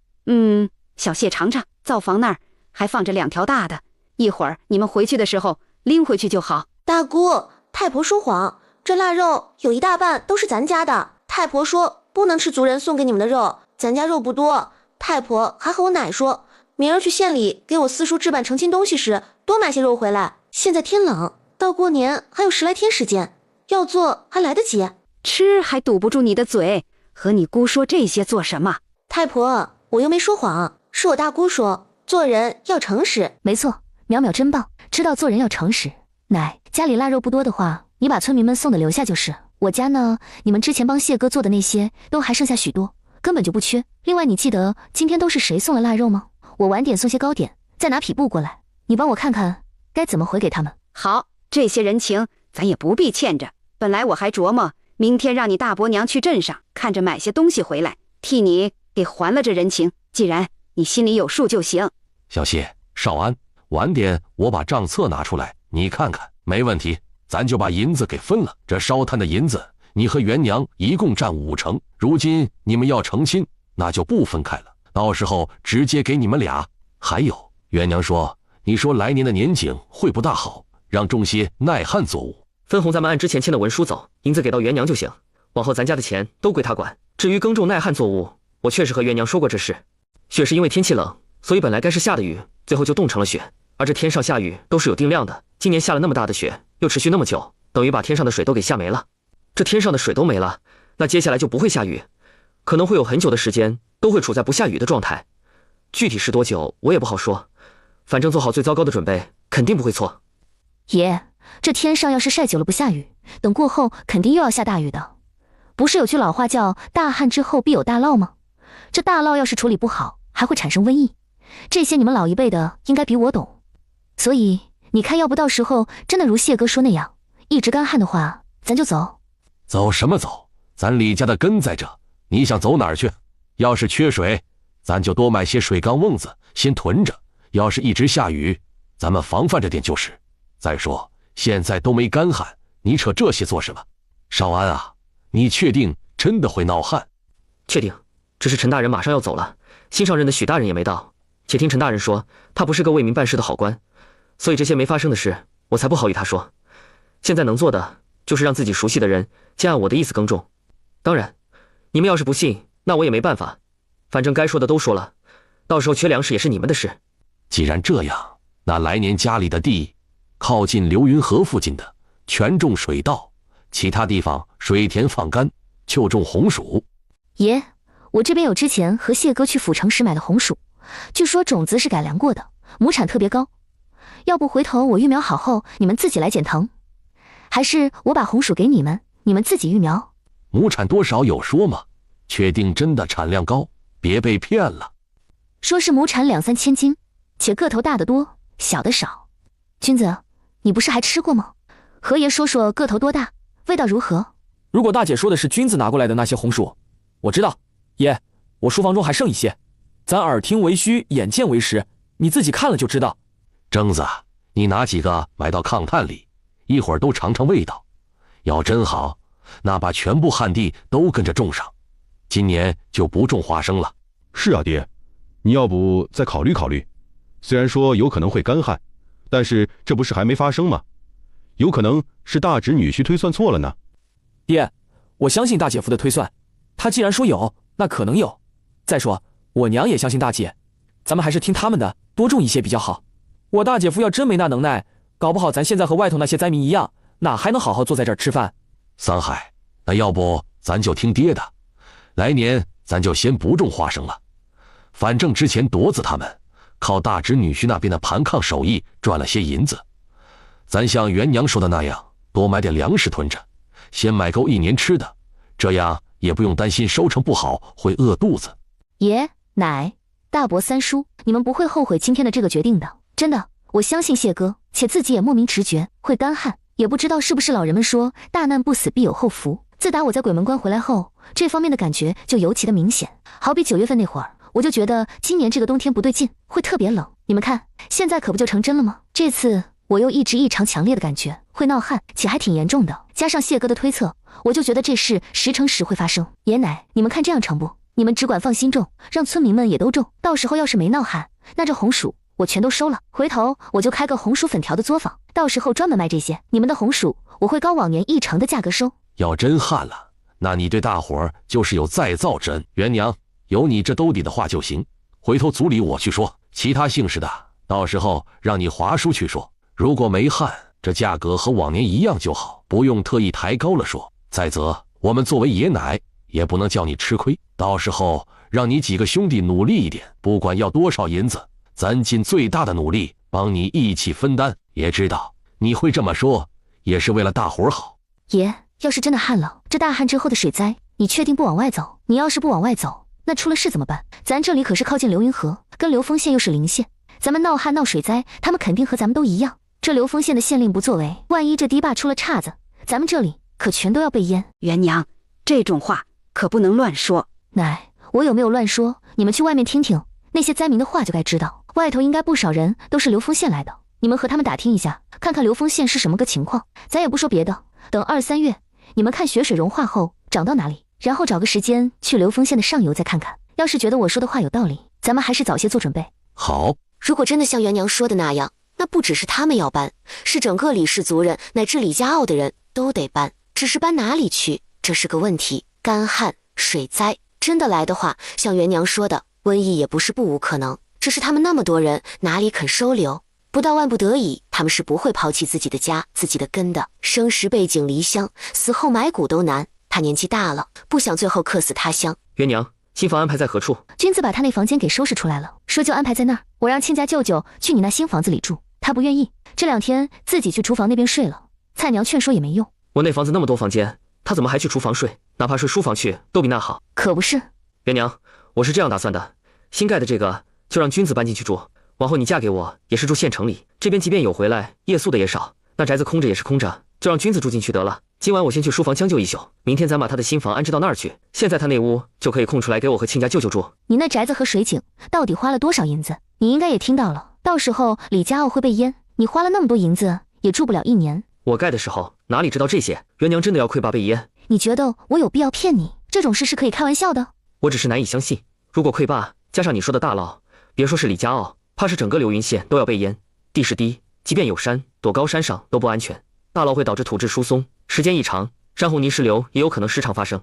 小谢尝尝，灶房那儿还放着2条大的，一会儿你们回去的时候拎回去就好。大姑，太婆说谎，这腊肉有一大半都是咱家的。太婆说不能吃族人送给你们的肉，咱家肉不多。太婆还和我奶说，明儿去县里给我四叔置办成亲东西时，多买些肉回来。现在天冷，到过年还有10来天时间，要做还来得及。吃还堵不住你的嘴，和你姑说这些做什么？太婆，我又没说谎，是我大姑说，做人要诚实。没错，淼淼真棒，知道做人要诚实。奶，家里腊肉不多的话，你把村民们送的留下就是。我家呢，你们之前帮谢哥做的那些都还剩下许多，根本就不缺。另外，你记得今天都是谁送了腊肉吗？我晚点送些糕点，再拿匹布过来，你帮我看看该怎么回给他们。好，这些人情咱也不必欠着。本来我还琢磨明天让你大伯娘去镇上看着买些东西回来，替你给还了这人情。既然你心里有数就行。小谢、少安，晚点我把账册拿出来，你看看。没问题，咱就把银子给分了。这烧炭的银子，你和元娘一共占5成。如今你们要成亲，那就不分开了，到时候直接给你们俩。还有，元娘说，你说来年的年景会不大好，让种些耐旱作物。分红咱们按之前签的文书走，银子给到元娘就行，往后咱家的钱都归她管。至于耕种耐旱作物，我确实和元娘说过这事。雪是因为天气冷，所以本来该是下的雨，最后就冻成了雪。而这天上下雨都是有定量的，今年下了那么大的雪，又持续那么久，等于把天上的水都给下没了。这天上的水都没了，那接下来就不会下雨，可能会有很久的时间都会处在不下雨的状态。具体是多久我也不好说，反正做好最糟糕的准备，肯定不会错。爷，这天上要是晒久了不下雨，等过后肯定又要下大雨的。不是有句老话叫大旱之后必有大涝吗？这大涝要是处理不好，还会产生瘟疫。这些你们老一辈的应该比我懂。所以你看，要不到时候真的如谢哥说那样，一直干旱的话，咱就走。走什么走？咱李家的根在这，你想走哪儿去？要是缺水，咱就多买些水缸瓮子，先囤着。要是一直下雨，咱们防范着点就是。再说现在都没干旱，你扯这些做什么？少安啊，你确定真的会闹旱？确定，只是陈大人马上要走了，新上任的许大人也没到。且听陈大人说，他不是个为民办事的好官，所以这些没发生的事，我才不好与他说。现在能做的，就是让自己熟悉的人先按我的意思耕种。当然，你们要是不信，那我也没办法。反正该说的都说了，到时候缺粮食也是你们的事。既然这样，那来年家里的地，靠近流云河附近的全种水稻，其他地方水田放干，就种红薯。爷，我这边有之前和谢哥去府城时买的红薯，据说种子是改良过的，亩产特别高。要不回头我育苗好后，你们自己来剪藤，还是我把红薯给你们，你们自己育苗？亩产多少有说吗？确定真的产量高，别被骗了。说是亩产2、3千斤，且个头大的多，小的少。君子，你不是还吃过吗？和爷说说个头多大，味道如何？如果大姐说的是君子拿过来的那些红薯，我知道。爷，我书房中还剩一些，咱耳听为虚，眼见为实，你自己看了就知道。征子，你拿几个埋到炕炭里，一会儿都尝尝味道。要真好，那把全部旱地都跟着种上，今年就不种花生了。是啊，爹，你要不再考虑考虑？虽然说有可能会干旱，但是这不是还没发生吗？有可能是大侄女婿推算错了呢。爹，我相信大姐夫的推算，他既然说有，那可能有。再说我娘也相信大姐，咱们还是听他们的，多种一些比较好。我大姐夫要真没那能耐，搞不好咱现在和外头那些灾民一样，哪还能好好坐在这儿吃饭？三海，那要不咱就听爹的，来年咱就先不种花生了。反正之前铎子他们靠大侄女婿那边的盘炕手艺赚了些银子，咱像袁娘说的那样，多买点粮食囤着，先买够1年吃的，这样也不用担心收成不好会饿肚子。爷奶大伯三叔，你们不会后悔今天的这个决定的，真的，我相信谢哥，且自己也莫名直觉会干旱，也不知道是不是老人们说大难不死必有后福。自打我在鬼门关回来后，这方面的感觉就尤其的明显。好比9月份那会儿，我就觉得今年这个冬天不对劲，会特别冷。你们看，现在可不就成真了吗？这次我又一直异常强烈的感觉会闹旱，且还挺严重的。加上谢哥的推测，我就觉得这事10成10会发生。爷奶，你们看这样成不？你们只管放心种，让村民们也都种。到时候要是没闹旱，那这红薯我全都收了，回头我就开个红薯粉条的作坊，到时候专门卖这些。你们的红薯我会高往年1成的价格收。要真旱了，那你对大伙儿就是有再造之恩。袁娘，有你这兜底的话就行，回头族里我去说，其他姓氏的到时候让你华叔去说。如果没旱，这价格和往年一样就好，不用特意抬高了说。再则我们作为爷奶也不能叫你吃亏，到时候让你几个兄弟努力一点，不管要多少银子，咱尽最大的努力帮你一起分担。也知道你会这么说，也是为了大伙儿好。爷，要是真的旱了，这大旱之后的水灾，你确定不往外走？你要是不往外走，那出了事怎么办？咱这里可是靠近流云河，跟流丰县又是邻县，咱们闹旱闹水灾，他们肯定和咱们都一样。这流丰县的县令不作为，万一这堤坝出了岔子，咱们这里可全都要被淹。袁娘，这种话可不能乱说。奶，我有没有乱说？你们去外面听听那些灾民的话就该知道，外头应该不少人都是流丰县来的，你们和他们打听一下，看看流丰县是什么个情况。咱也不说别的，等2、3月你们看雪水融化后涨到哪里，然后找个时间去流丰县的上游再看看。要是觉得我说的话有道理，咱们还是早些做准备。好，如果真的像袁娘说的那样，那不只是他们要搬，是整个李氏族人乃至李家傲的人都得搬，只是搬哪里去，这是个问题。干旱、水灾真的来的话，像袁娘说的，瘟疫也不是不无可能，只是他们那么多人，哪里肯收留？不到万不得已，他们是不会抛弃自己的家、自己的根的。生时背井离乡，死后埋骨都难。他年纪大了，不想最后客死他乡。袁娘，新房安排在何处？君子把他那房间给收拾出来了，说就安排在那儿。我让亲家舅舅去你那新房子里住，他不愿意，这2天自己去厨房那边睡了。蔡娘劝说也没用。我那房子那么多房间，他怎么还去厨房睡？哪怕睡书房去，都比那好。可不是。袁娘，我是这样打算的，新盖的这个就让君子搬进去住，往后你嫁给我也是住县城里，这边即便有回来夜宿的也少，那宅子空着也是空着，就让君子住进去得了。今晚我先去书房将就一宿，明天咱把他的新房安置到那儿去。现在他那屋就可以空出来给我和亲家舅舅住。你那宅子和水井到底花了多少银子？你应该也听到了，到时候李家傲会被淹，你花了那么多银子也住不了1年。我盖的时候哪里知道这些？元娘真的要溃坝被淹？你觉得我有必要骗你？这种事是可以开玩笑的。我只是难以相信，如果溃坝加上你说的大涝，别说是李家傲，怕是整个流云县都要被淹。地势低，即便有山，躲高山上都不安全。大涝会导致土质疏松，时间一长，山洪泥石流也有可能时常发生。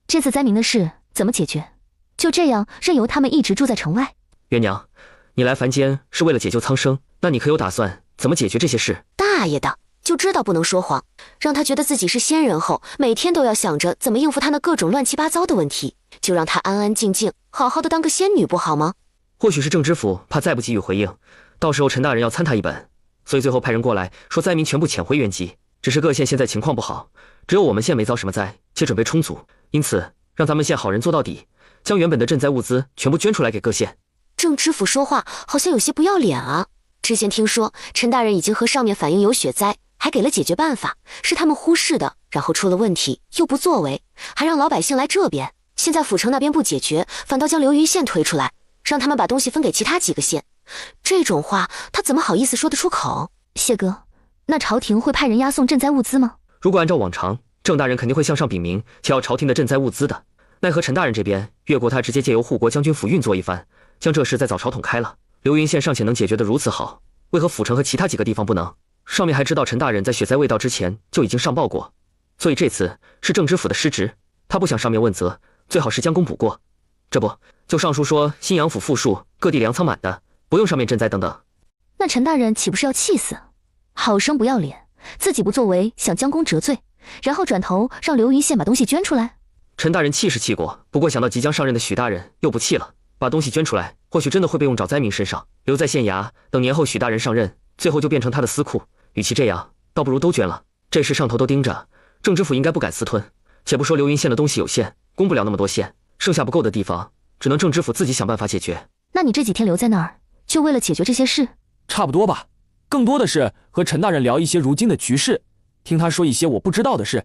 这次灾民的事怎么解决？就这样任由他们一直住在城外？元娘，你来凡间是为了解救苍生，那你可有打算怎么解决这些事？大爷的，就知道不能说谎，让他觉得自己是仙人后，每天都要想着怎么应付他那各种乱七八糟的问题，就让他安安静静好好的当个仙女不好吗？或许是郑知府怕再不给予回应，到时候陈大人要参他一本，所以最后派人过来说灾民全部遣回原籍。只是各县现在情况不好，只有我们县没遭什么灾，且准备充足，因此让咱们县好人做到底，将原本的赈灾物资全部捐出来给各县。郑知府说话好像有些不要脸啊！之前听说陈大人已经和上面反映有雪灾，还给了解决办法，是他们忽视的，然后出了问题又不作为，还让老百姓来这边。现在府城那边不解决，反倒将流云县推出来，让他们把东西分给其他几个县。这种话他怎么好意思说得出口？谢哥，那朝廷会派人押送赈灾物资吗？如果按照往常，郑大人肯定会向上禀明，且要朝廷的赈灾物资的。奈何陈大人这边越过他，直接借由护国将军府运作一番，将这事再早朝统开了。流云县尚且能解决得如此好，为何府城和其他几个地方不能？上面还知道陈大人在雪灾未到之前就已经上报过，所以这次是郑知府的失职，他不想上面问责，最好是将功补过。这不，就上书说新阳府富庶，各地粮仓满的，不用上面赈灾等等。那陈大人岂不是要气死？好生不要脸，自己不作为，想将功折罪，然后转头让流云县把东西捐出来。陈大人气是气过，不过想到即将上任的许大人又不气了，把东西捐出来，或许真的会被用找灾民身上，留在县衙，等年后许大人上任，最后就变成他的私库。与其这样，倒不如都捐了。这事上头都盯着，郑知府应该不敢私吞。且不说流云县的东西有限，供不了那么多县，剩下不够的地方，只能郑知府自己想办法解决。那你这几天留在那儿，就为了解决这些事？差不多吧，更多的是和陈大人聊一些如今的局势，听他说一些我不知道的事。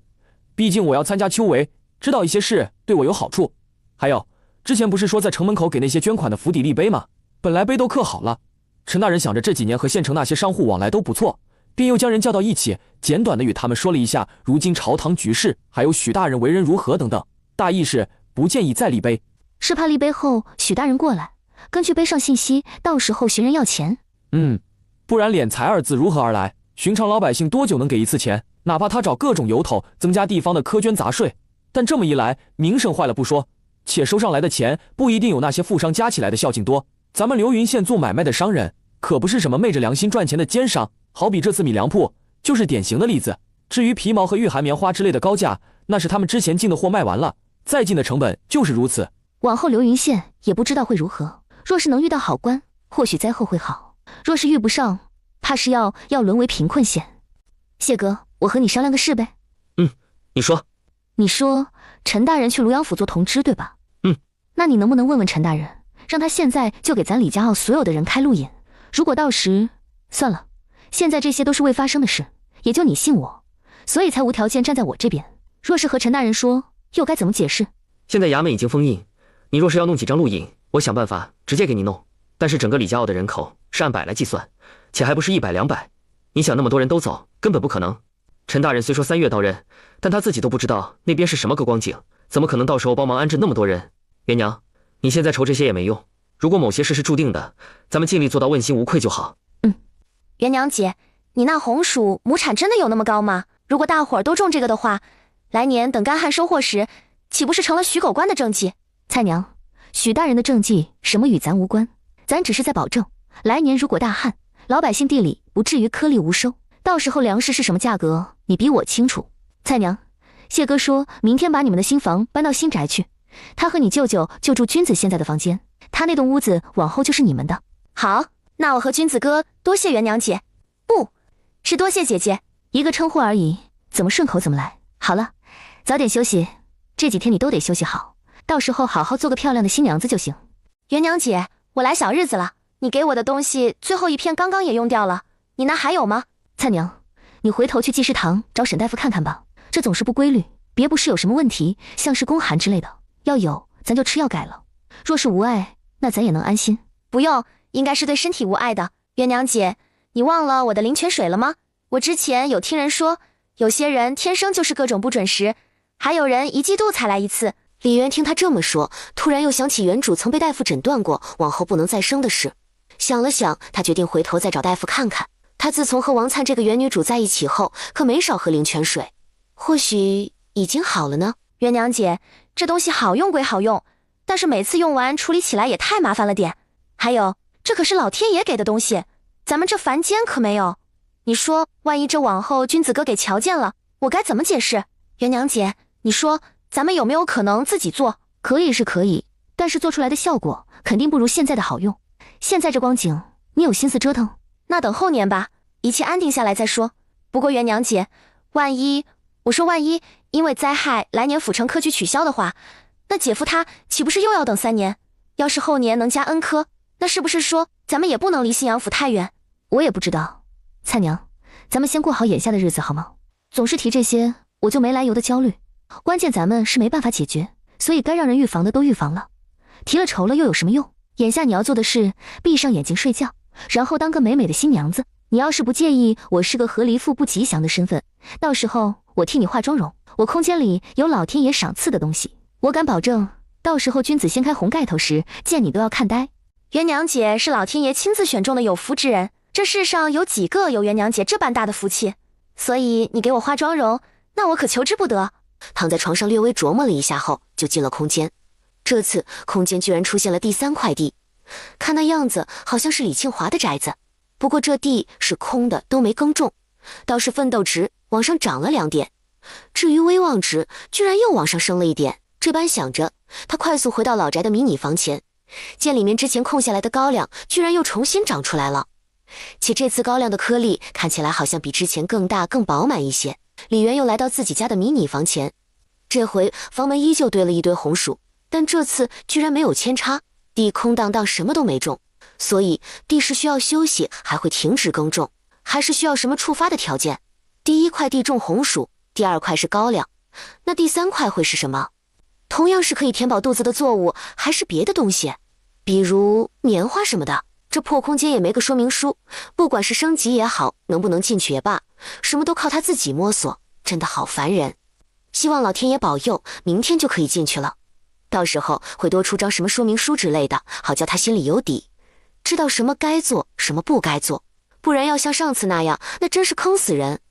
毕竟我要参加秋闱，知道一些事对我有好处。还有，之前不是说在城门口给那些捐款的府邸立碑吗？本来碑都刻好了，陈大人想着这几年和县城那些商户往来都不错，便又将人叫到一起，简短的与他们说了一下如今朝堂局势，还有许大人为人如何等等，大意是不建议再立碑，是怕立碑后许大人过来，根据碑上信息，到时候寻人要钱。不然敛财二字如何而来？寻常老百姓多久能给一次钱？哪怕他找各种由头增加地方的苛捐杂税，但这么一来，名声坏了不说，且收上来的钱不一定有那些富商加起来的孝敬多。咱们流云县做买卖的商人，可不是什么昧着良心赚钱的奸商，好比这次米粮铺就是典型的例子。至于皮毛和御寒棉花之类的高价，那是他们之前进的货卖完了，再进的成本就是如此。往后流云县也不知道会如何，若是能遇到好官，或许灾后会好；若是遇不上，怕是要沦为贫困县。谢哥，我和你商量个事呗。你说。你说陈大人去庐阳府做同知对吧？那你能不能问问陈大人，让他现在就给咱李家傲所有的人开路引？如果到时……算了，现在这些都是未发生的事，也就你信我，所以才无条件站在我这边。若是和陈大人说，又该怎么解释？现在衙门已经封印，你若是要弄几张路引，我想办法直接给你弄。但是整个李家傲的人口是按百来计算，且还不是100、200，你想那么多人都走，根本不可能。陈大人虽说3月到任，但他自己都不知道那边是什么个光景，怎么可能到时候帮忙安置那么多人？元娘，你现在愁这些也没用，如果某些事是注定的，咱们尽力做到问心无愧就好。元娘姐，你那红薯亩产真的有那么高吗？如果大伙儿都种这个的话，来年等干旱收获时，岂不是成了许狗官的政绩？蔡娘，许大人的政绩什么与咱无关，咱只是在保证，来年如果大旱，老百姓地里不至于颗粒无收，到时候粮食是什么价格，你比我清楚。蔡娘，谢哥说明天把你们的新房搬到新宅去，他和你舅舅就住君子现在的房间，他那栋屋子往后就是你们的。好，那我和君子哥多谢元娘姐，不是多谢姐姐，一个称呼而已，怎么顺口怎么来。好了，早点休息，这几天你都得休息好，到时候好好做个漂亮的新娘子就行。元娘姐，我来小日子了，你给我的东西最后一片刚刚也用掉了，你那还有吗？蔡娘，你回头去济世堂找沈大夫看看吧，这总是不规律，别不是有什么问题，像是宫寒之类的，要有咱就吃药改了。若是无碍，那咱也能安心。不用，应该是对身体无碍的。元娘姐，你忘了我的灵泉水了吗？我之前有听人说，有些人天生就是各种不准时，还有人一季度才来一次。李渊听他这么说，突然又想起原主曾被大夫诊断过往后不能再生的事。想了想，他决定回头再找大夫看看。他自从和王灿这个原女主在一起后，可没少喝灵泉水，或许已经好了呢。元娘姐，这东西好用归好用，但是每次用完处理起来也太麻烦了点。还有，这可是老天爷给的东西，咱们这凡间可没有。你说，万一这往后君子哥给瞧见了，我该怎么解释？元娘姐，你说咱们有没有可能自己做？可以是可以，但是做出来的效果肯定不如现在的好用。现在这光景，你有心思折腾？那等后年吧，一切安定下来再说。不过元娘姐，万一因为灾害来年府城科举取消的话，那姐夫他岂不是又要等3年？要是后年能加恩科，那是不是说咱们也不能离信阳府太远？我也不知道。灿娘，咱们先过好眼下的日子好吗？总是提这些，我就没来由的焦虑。关键咱们是没办法解决，所以该让人预防的都预防了，提了愁了又有什么用？眼下你要做的是闭上眼睛睡觉，然后当个美美的新娘子。你要是不介意我是个和离妇不吉祥的身份，到时候我替你化妆容。我空间里有老天爷赏赐的东西，我敢保证，到时候君子掀开红盖头时，见你都要看呆。元娘姐是老天爷亲自选中的有福之人，这世上有几个有元娘姐这般大的福气？所以你给我化妆容，那我可求之不得。躺在床上略微琢磨了一下后，就进了空间。这次空间居然出现了第3块地，看那样子好像是李庆华的宅子，不过这地是空的，都没耕种，倒是奋斗值往上涨了2点，至于威望值居然又往上升了1点。这般想着，他快速回到老宅的迷你房前，见里面之前空下来的高粱居然又重新长出来了，且这次高粱的颗粒看起来好像比之前更大更饱满一些。李渊又来到自己家的迷你房前，这回房门依旧堆了一堆红薯，但这次居然没有扦插，地空荡荡，什么都没种。所以地是需要休息，还会停止耕种，还是需要什么触发的条件？第1块地种红薯，第2块是高粱，那第3块会是什么？同样是可以填饱肚子的作物，还是别的东西？比如棉花什么的。这破空间也没个说明书，不管是升级也好，能不能进去也罢，什么都靠他自己摸索，真的好烦人。希望老天爷保佑，明天就可以进去了。到时候会多出张什么说明书之类的，好叫他心里有底，知道什么该做，什么不该做。不然要像上次那样，那真是坑死人。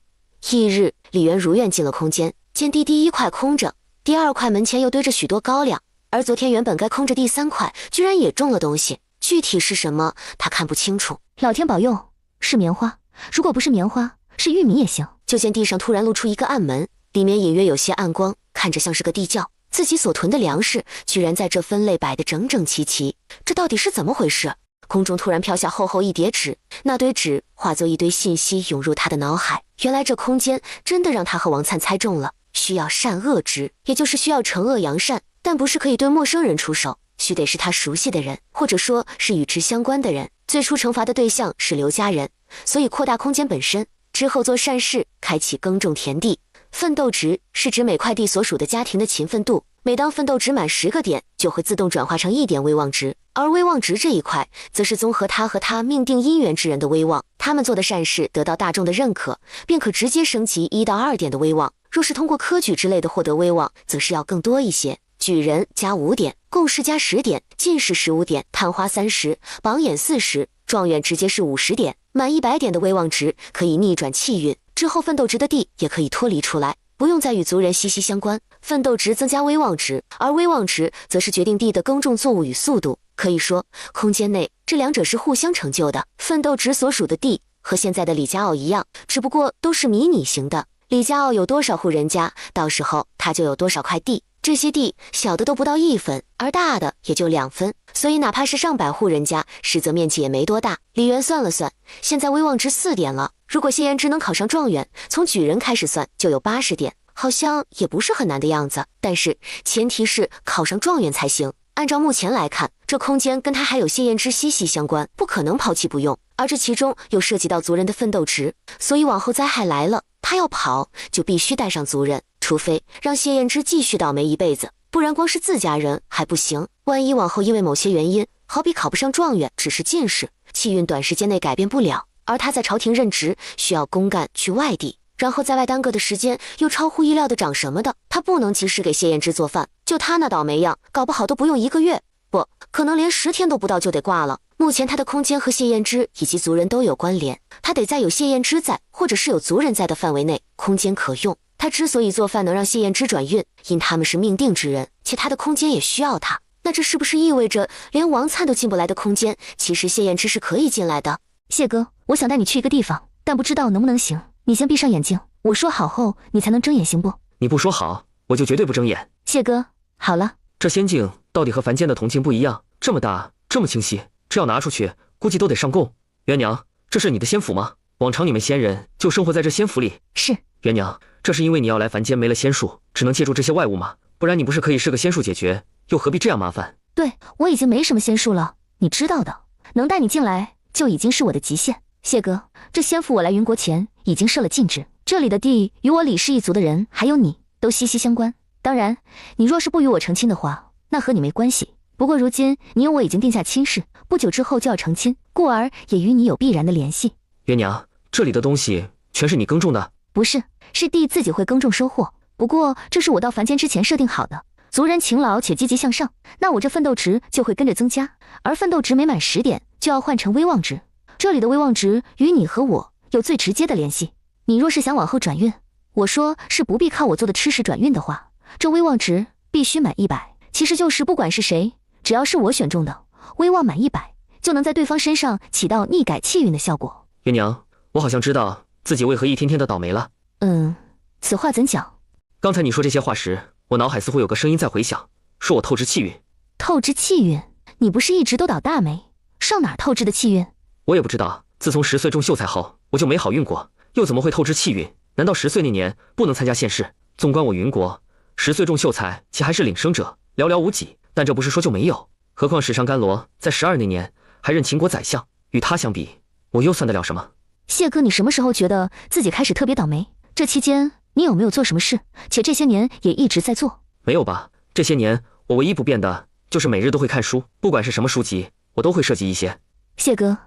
翌日，李渊如愿进了空间，见地第1块空着，第2块门前又堆着许多高粱，而昨天原本该空着第3块，居然也种了东西。具体是什么，他看不清楚。老天保佑，是棉花。如果不是棉花，是玉米也行。就见地上突然露出一个暗门，里面隐约有些暗光，看着像是个地窖。自己所囤的粮食，居然在这分类摆得整整齐齐，这到底是怎么回事？空中突然飘下厚厚一叠纸，那堆纸化作一堆信息涌入他的脑海。原来这空间真的让他和王灿猜中了，需要善恶值，也就是需要惩恶扬善，但不是可以对陌生人出手，须得是他熟悉的人，或者说是与之相关的人。最初惩罚的对象是刘家人，所以扩大空间本身，之后做善事，开启耕种田地。奋斗值是指每块地所属的家庭的勤奋度，每当奋斗值满10个点，就会自动转化成1点威望值，而威望值这一块，则是综合他和他命定姻缘之人的威望，他们做的善事得到大众的认可，便可直接升级1到2点的威望。若是通过科举之类的获得威望，则是要更多一些，举人加5点，贡士加10点，进士15点，探花30，榜眼40，状元直接是50点。满100点的威望值可以逆转气运，之后奋斗值的地也可以脱离出来，不用再与族人息息相关。奋斗值增加威望值，而威望值则是决定地的耕种作物与速度。可以说，空间内这2者是互相成就的。奋斗值所属的地和现在的李家坳一样，只不过都是迷你型的。李家坳有多少户人家，到时候他就有多少块地。这些地小的都不到1分，而大的也就2分，所以哪怕是上百户人家，实则面积也没多大。李渊算了算，现在威望值4点了，如果谢延之能考上状元，从举人开始算就有80点，好像也不是很难的样子。但是前提是考上状元才行。按照目前来看，这空间跟他还有谢延之息息相关，不可能抛弃不用，而这其中又涉及到族人的奋斗值，所以往后灾害来了，他要跑就必须带上族人。除非让谢燕之继续倒霉一辈子，不然光是自家人还不行。万一往后因为某些原因，好比考不上状元，只是进士，气运短时间内改变不了，而他在朝廷任职，需要公干去外地，然后在外耽搁的时间又超乎意料的长什么的，他不能及时给谢燕之做饭。就他那倒霉样，搞不好都不用1个月，不可能连10天都不到就得挂了。目前他的空间和谢燕之以及族人都有关联，他得在有谢燕之在或者是有族人在的范围内，空间可用。他之所以做饭能让谢燕之转运，因他们是命定之人，且他的空间也需要他。那这是不是意味着连王粲都进不来的空间，其实谢燕之是可以进来的？谢哥，我想带你去一个地方，但不知道能不能行。你先闭上眼睛，我说好后你才能睁眼，行不？你不说好，我就绝对不睁眼。谢哥，好了。这仙境到底和凡间的铜镜不一样，这么大，这么清晰，这要拿出去，估计都得上供。元娘，这是你的仙府吗？往常你们仙人就生活在这仙府里。是。元娘，这是因为你要来凡间没了仙术，只能借助这些外物吗？不然你不是可以是个仙术解决，又何必这样麻烦？对，我已经没什么仙术了，你知道的，能带你进来就已经是我的极限。谢哥，这仙府我来云国前已经设了禁制，这里的地与我李氏一族的人还有你都息息相关。当然，你若是不与我成亲的话，那和你没关系。不过如今你我已经定下亲事，不久之后就要成亲，故而也与你有必然的联系。元娘，这里的东西全是你耕种的？不是，是地自己会耕种收获。不过这是我到凡间之前设定好的，族人勤劳且积极向上，那我这奋斗值就会跟着增加，而奋斗值每满10点就要换成威望值。这里的威望值与你和我有最直接的联系。你若是想往后转运，我说是不必靠我做的吃食转运的话，这威望值必须满100，其实就是不管是谁，只要是我选中的，威望满100就能在对方身上起到逆改气运的效果。元娘，我好像知道自己为何一天天的倒霉了。此话怎讲？刚才你说这些话时，我脑海似乎有个声音在回响，说我透支气运。透支气运？你不是一直都倒大霉，上哪儿透支的气运？我也不知道，自从10岁中秀才后，我就没好运过，又怎么会透支气运？难道10岁那年不能参加县试？纵观我云国，10岁中秀才其还是领生者寥寥无几，但这不是说就没有。何况史上甘罗在12那年还任秦国宰相，与他相比，我又算得了什么？谢哥，你什么时候觉得自己开始特别倒霉？这期间你有没有做什么事？且这些年也一直在做。没有吧，这些年我唯一不变的就是每日都会看书，不管是什么书籍，我都会涉及一些。谢哥，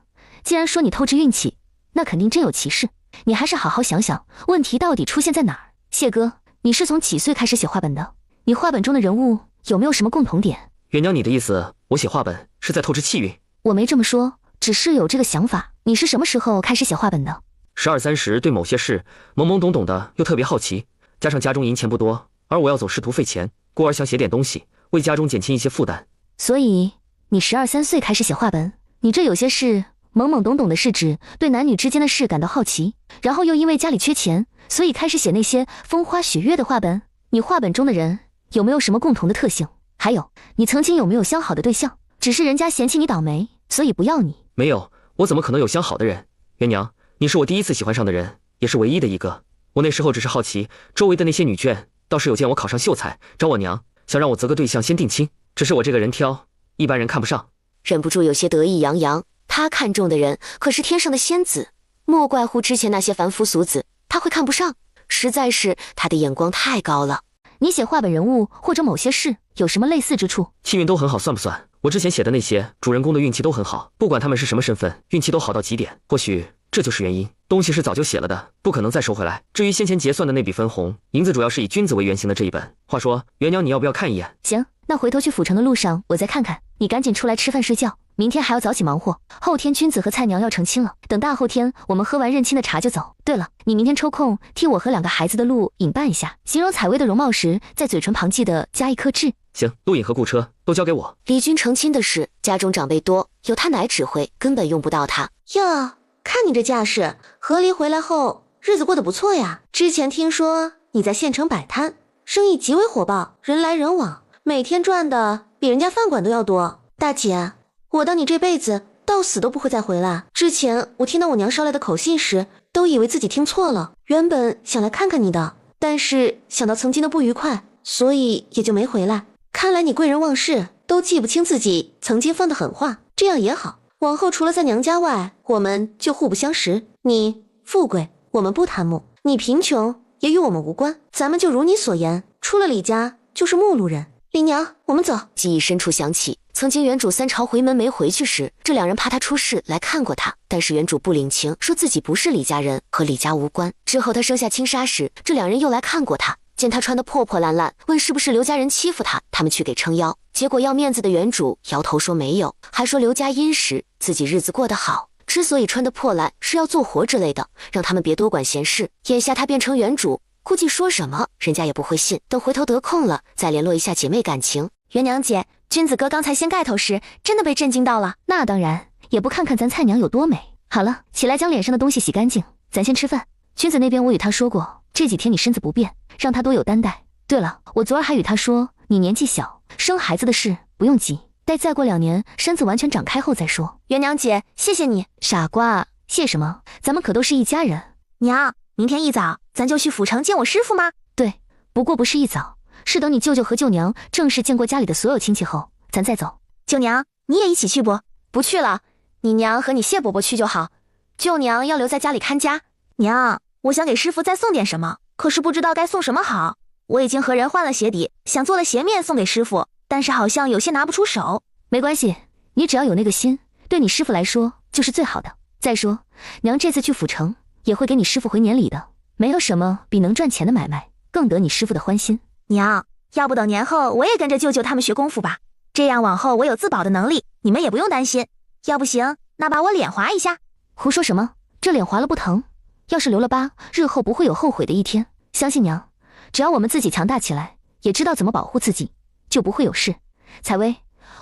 既然说你透支运气，那肯定真有其事，你还是好好想想问题到底出现在哪儿。谢哥，你是从几岁开始写画本的？你画本中的人物有没有什么共同点？元娘，你的意思我写画本是在透支气运？我没这么说，只是有这个想法。你是什么时候开始写画本的？12、30对某些事懵懵懂懂的，又特别好奇，加上家中银钱不多，而我要走仕途费钱，故而想写点东西，为家中减轻一些负担。所以你12、3岁开始写画本？你这有些事懵懵懂懂的是指对男女之间的事感到好奇，然后又因为家里缺钱，所以开始写那些风花雪月的画本。你画本中的人有没有什么共同的特性？还有，你曾经有没有相好的对象，只是人家嫌弃你倒霉，所以不要你？没有，我怎么可能有相好的人？元娘，你是我第一次喜欢上的人，也是唯一的一个。我那时候只是好奇，周围的那些女眷倒是有见我考上秀才，找我娘，想让我择个对象先定亲。只是我这个人挑，一般人看不上，忍不住有些得意洋洋。他看中的人可是天上的仙子，莫怪乎之前那些凡夫俗子他会看不上，实在是他的眼光太高了。你写画本人物或者某些事有什么类似之处？气运都很好，算不算？我之前写的那些主人公的运气都很好，不管他们是什么身份，运气都好到极点。或许这就是原因。东西是早就写了的，不可能再收回来。至于先前结算的那笔分红，银子主要是以君子为原型的这一本。话说，元娘你要不要看一眼？行，那回头去府城的路上我再看看。你赶紧出来吃饭睡觉，明天还要早起忙活。后天君子和菜娘要成亲了，等大后天我们喝完认亲的茶就走。对了，你明天抽空替我和2个孩子的路引伴一下，形容采薇的容貌时，在嘴唇旁记得加一颗痣。行，路引和雇车都交给我。离君成亲的事，家中长辈多，由他奶指挥，根本用不到他。哟，看你这架势，和离回来后日子过得不错呀。之前听说你在县城摆摊，生意极为火爆，人来人往，每天赚的比人家饭馆都要多。大姐，我当你这辈子到死都不会再回来。之前我听到我娘捎来的口信时，都以为自己听错了，原本想来看看你的，但是想到曾经的不愉快，所以也就没回来。看来你贵人忘事，都记不清自己曾经放的狠话，这样也好，往后除了在娘家外，我们就互不相识。你富贵，我们不贪慕；你贫穷，也与我们无关。咱们就如你所言，出了李家就是陌路人。李娘，我们走。记忆深处想起，曾经原主三朝回门没回去时，这两人怕他出事来看过他，但是原主不领情，说自己不是李家人，和李家无关。之后他生下青纱时，这两人又来看过他，见他穿得破破烂烂，问是不是刘家人欺负他，他们去给撑腰。结果要面子的原主摇头说没有，还说刘家殷实，自己日子过得好，之所以穿得破烂是要做活之类的，让他们别多管闲事。眼下他变成原主，估计说什么人家也不会信，等回头得空了再联络一下姐妹感情。元娘姐，君子哥刚才掀盖头时真的被震惊到了。那当然，也不看看咱菜娘有多美。好了，起来将脸上的东西洗干净，咱先吃饭。君子那边我与他说过，这几天你身子不便，让他多有担待。对了，我昨儿还与他说，你年纪小，生孩子的事不用急，待再过2年身子完全长开后再说。元娘姐，谢谢你。傻瓜，谢什么？咱们可都是一家人。娘，明天一早咱就去府城见我师傅吗？对，不过不是一早，是等你舅舅和舅娘正式见过家里的所有亲戚后，咱再走。舅娘，你也一起去不？不去了，你娘和你谢伯伯去就好，舅娘要留在家里看家。娘，我想给师傅再送点什么，可是不知道该送什么好。我已经和人换了鞋底，想做了鞋面送给师傅，但是好像有些拿不出手。没关系，你只要有那个心，对你师傅来说就是最好的。再说，娘这次去府城也会给你师傅回年礼的，没有什么比能赚钱的买卖更得你师傅的欢心。娘，要不等年后我也跟着舅舅他们学功夫吧，这样往后我有自保的能力，你们也不用担心。要不行，那把我脸划一下。胡说什么？这脸划了不疼，要是留了疤，日后不会有后悔的一天。相信娘，只要我们自己强大起来，也知道怎么保护自己，就不会有事。采薇，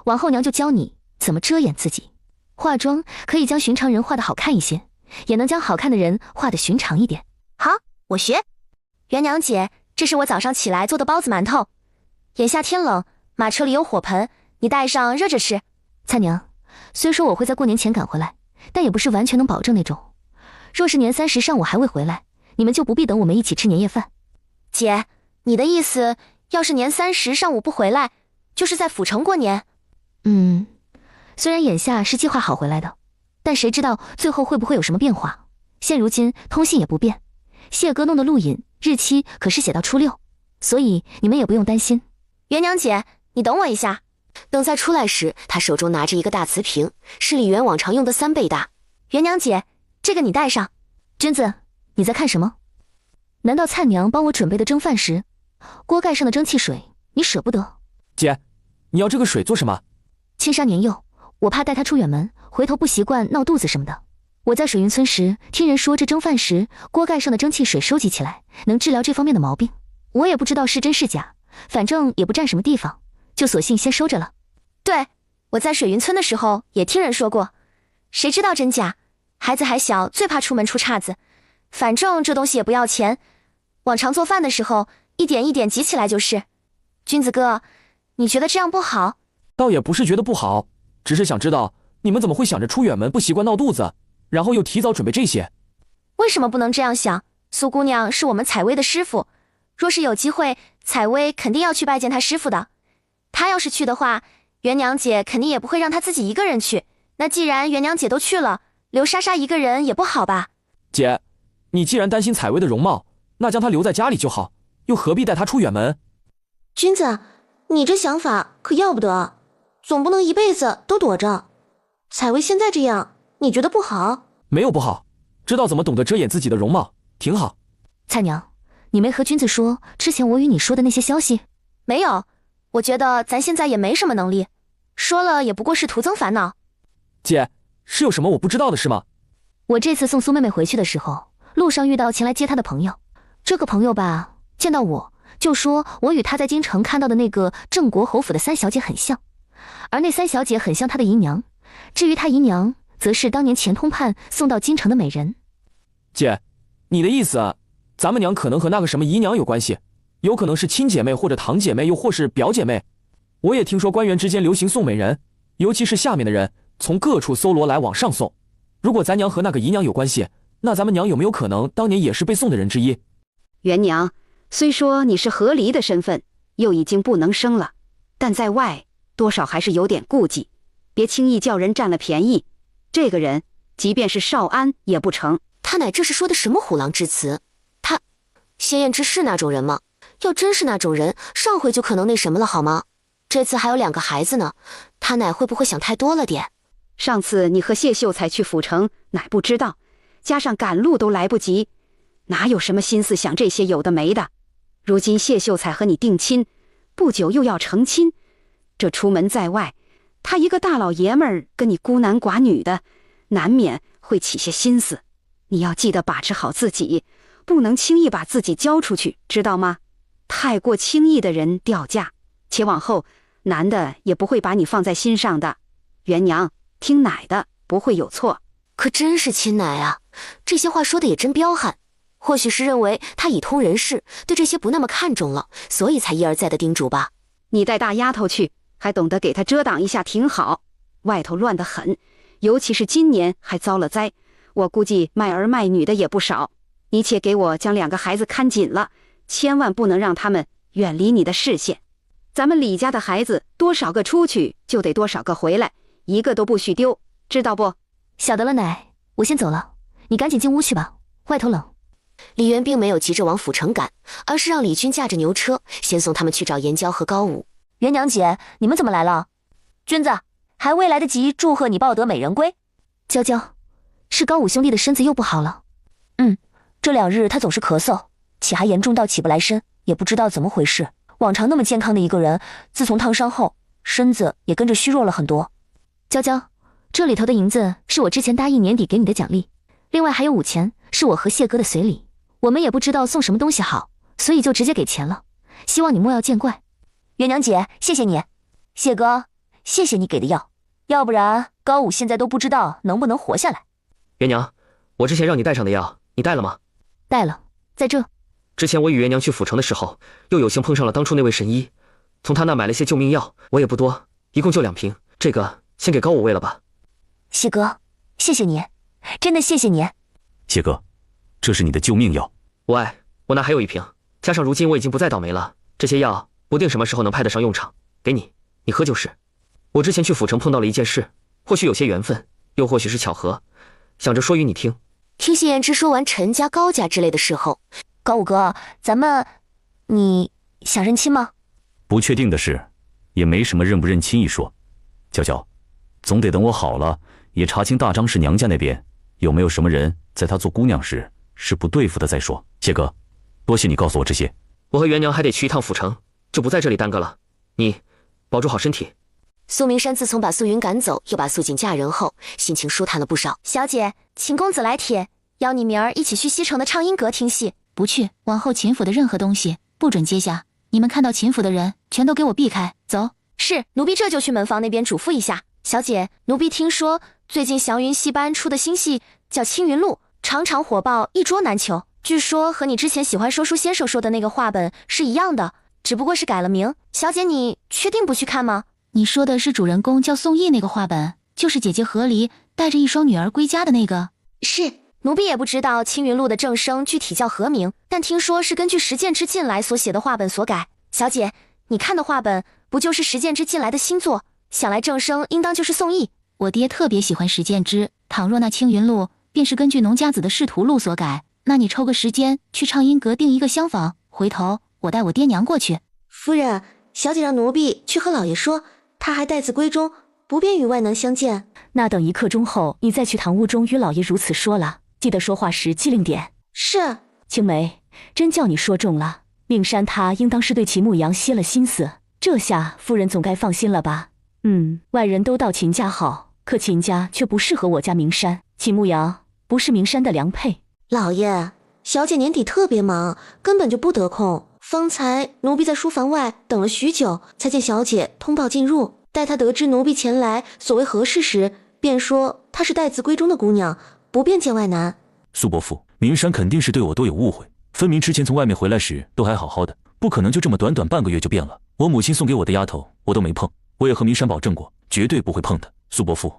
往后娘就教你怎么遮掩自己。化妆可以将寻常人画得好看一些，也能将好看的人画得寻常一点。好，我学。元娘姐，这是我早上起来做的包子馒头，眼下天冷，马车里有火盆，你带上热着吃。菜娘，虽说我会在过年前赶回来，但也不是完全能保证那种。若是年30上午还未回来，你们就不必等我们一起吃年夜饭。姐，你的意思，要是年30上午不回来，就是在府城过年？虽然眼下是计划好回来的，但谁知道最后会不会有什么变化。现如今通信也不便，谢哥弄的录影日期可是写到初6，所以你们也不用担心。元娘姐，你等我一下。等再出来时，他手中拿着一个大瓷瓶，是李元往常用的3倍大。元娘姐，这个你带上。君子，你在看什么？难道菜娘帮我准备的蒸饭时，锅盖上的蒸汽水你舍不得？姐，你要这个水做什么？青纱年幼，我怕带她出远门，回头不习惯闹肚子什么的。我在水云村时听人说，这蒸饭时锅盖上的蒸汽水收集起来能治疗这方面的毛病，我也不知道是真是假，反正也不占什么地方，就索性先收着了。对，我在水云村的时候也听人说过，谁知道真假？孩子还小，最怕出门出岔子。反正这东西也不要钱，往常做饭的时候一点一点挤起来就是。君子哥，你觉得这样不好？倒也不是觉得不好，只是想知道你们怎么会想着出远门不习惯闹肚子，然后又提早准备这些。为什么不能这样想？苏姑娘是我们采薇的师傅，若是有机会，采薇肯定要去拜见她师傅的。她要是去的话，元娘姐肯定也不会让她自己一个人去。那既然元娘姐都去了，留莎莎一个人也不好吧？姐，你既然担心采薇的容貌，那将她留在家里就好，又何必带她出远门？君子，你这想法可要不得，总不能一辈子都躲着。采薇现在这样，你觉得不好？没有不好，知道怎么懂得遮掩自己的容貌，挺好。菜娘，你没和君子说之前我与你说的那些消息？没有，我觉得咱现在也没什么能力，说了也不过是徒增烦恼。姐，是有什么我不知道的事吗？我这次送苏妹妹回去的时候，路上遇到前来接她的朋友，这个朋友吧，见到我就说我与她在京城看到的那个郑国侯府的3小姐很像，而那3小姐很像她的姨娘，至于她姨娘则是当年钱通判送到京城的美人。姐，你的意思，咱们娘可能和那个什么姨娘有关系，有可能是亲姐妹或者堂姐妹，又或是表姐妹。我也听说官员之间流行送美人，尤其是下面的人从各处搜罗来往上送。如果咱娘和那个姨娘有关系，那咱们娘有没有可能当年也是被送的人之一？元娘，虽说你是和离的身份，又已经不能生了，但在外多少还是有点顾忌，别轻易叫人占了便宜。这个人即便是少安也不成。他乃这是说的什么虎狼之词？他谢燕之是那种人吗？要真是那种人，上回就可能那什么了好吗？这次还有2个孩子呢，他奶会不会想太多了点？上次你和谢秀才去府城，奶不知道，加上赶路都来不及，哪有什么心思想这些有的没的？如今谢秀才和你定亲，不久又要成亲，这出门在外，他一个大老爷们儿跟你孤男寡女的，难免会起些心思。你要记得把持好自己，不能轻易把自己交出去，知道吗？太过轻易的人掉价，且往后男的也不会把你放在心上的。元娘听奶的，不会有错。可真是亲奶啊，这些话说的也真彪悍。或许是认为他已通人事，对这些不那么看重了，所以才一而再的叮嘱吧。你带大丫头去，还懂得给她遮挡一下挺好。外头乱得很，尤其是今年还遭了灾，我估计卖儿卖女的也不少。你且给我将2个孩子看紧了，千万不能让他们远离你的视线。咱们李家的孩子多少个出去，就得多少个回来，一个都不许丢，知道不？晓得了，奶，我先走了，你赶紧进屋去吧，外头冷。李渊并没有急着往府城赶，而是让李军驾着牛车先送他们去找颜娇和高武。元娘姐，你们怎么来了？君子，还未来得及祝贺你抱得美人归。娇娇，是高武兄弟的身子又不好了。这2日他总是咳嗽，且还严重到起不来身，也不知道怎么回事。往常那么健康的一个人，自从烫伤后，身子也跟着虚弱了很多。娇娇，这里头的银子是我之前答应年底给你的奖励，另外还有5钱是我和谢哥的随礼。我们也不知道送什么东西好，所以就直接给钱了，希望你莫要见怪。元娘姐，谢谢你。谢哥，谢谢你给的药，要不然高武现在都不知道能不能活下来。元娘，我之前让你带上的药，你带了吗？带了，在这。之前我与元娘去府城的时候，又有幸碰上了当初那位神医，从他那买了些救命药，我也不多，一共就2瓶，这个先给高武喂了吧。谢哥，谢谢你，真的谢谢你。谢哥，这是你的救命药。我那还有1瓶，加上如今我已经不再倒霉了，这些药不定什么时候能派得上用场，给你，你喝就是。我之前去府城碰到了一件事，或许有些缘分，又或许是巧合，想着说与你听。听谢言之说完陈家、高家之类的事后，高武哥，你想认亲吗？不确定的事，也没什么认不认亲一说。娇娇，总得等我好了，也查清大张氏娘家那边有没有什么人在她做姑娘时是不对付的再说。谢哥，多谢你告诉我这些。我和元娘还得去一趟府城，就不在这里耽搁了。你保住好身体。苏明山自从把素云赶走，又把素锦嫁人后，心情舒坦了不少。小姐，秦公子来帖，邀你明儿一起去西城的畅音阁听戏。不去，往后秦府的任何东西不准接下。你们看到秦府的人，全都给我避开。走。是，奴婢这就去门房那边嘱咐一下。小姐，奴婢听说最近祥云戏班出的新戏叫《青云录》，场场火爆，一桌难求。据说和你之前喜欢说书先生说的那个话本是一样的，只不过是改了名。小姐，你确定不去看吗？你说的是主人公叫宋义那个话本，就是姐姐何离带着一双女儿归家的那个。是，奴婢也不知道青云录的正声具体叫何名，但听说是根据石剑之进来所写的话本所改。小姐，你看的话本不就是石剑之进来的新作？想来正声应当就是宋义。我爹特别喜欢石剑之，倘若那青云录便是根据农家子的仕途录所改，那你抽个时间去畅音阁订一个厢房，回头我带我爹娘过去。夫人，小姐让奴婢去和老爷说，他还待字闺中，不便与外男相见。那等1刻钟后，你再去堂屋中与老爷如此说了，记得说话时机灵点。是。青梅，真叫你说中了。命山他应当是对秦牧阳歇了心思，这下夫人总该放心了吧？外人都道秦家好，可秦家却不适合我家明山。秦牧阳不是明山的良配。老爷，小姐年底特别忙，根本就不得空。方才奴婢在书房外等了许久，才见小姐通报进入。待她得知奴婢前来所谓何事时，便说她是待字闺中的姑娘，不便见外男。苏伯父，明山肯定是对我多有误会，分明之前从外面回来时都还好好的，不可能就这么短短半个月就变了。我母亲送给我的丫头我都没碰，我也和明山保证过，绝对不会碰的。苏伯父，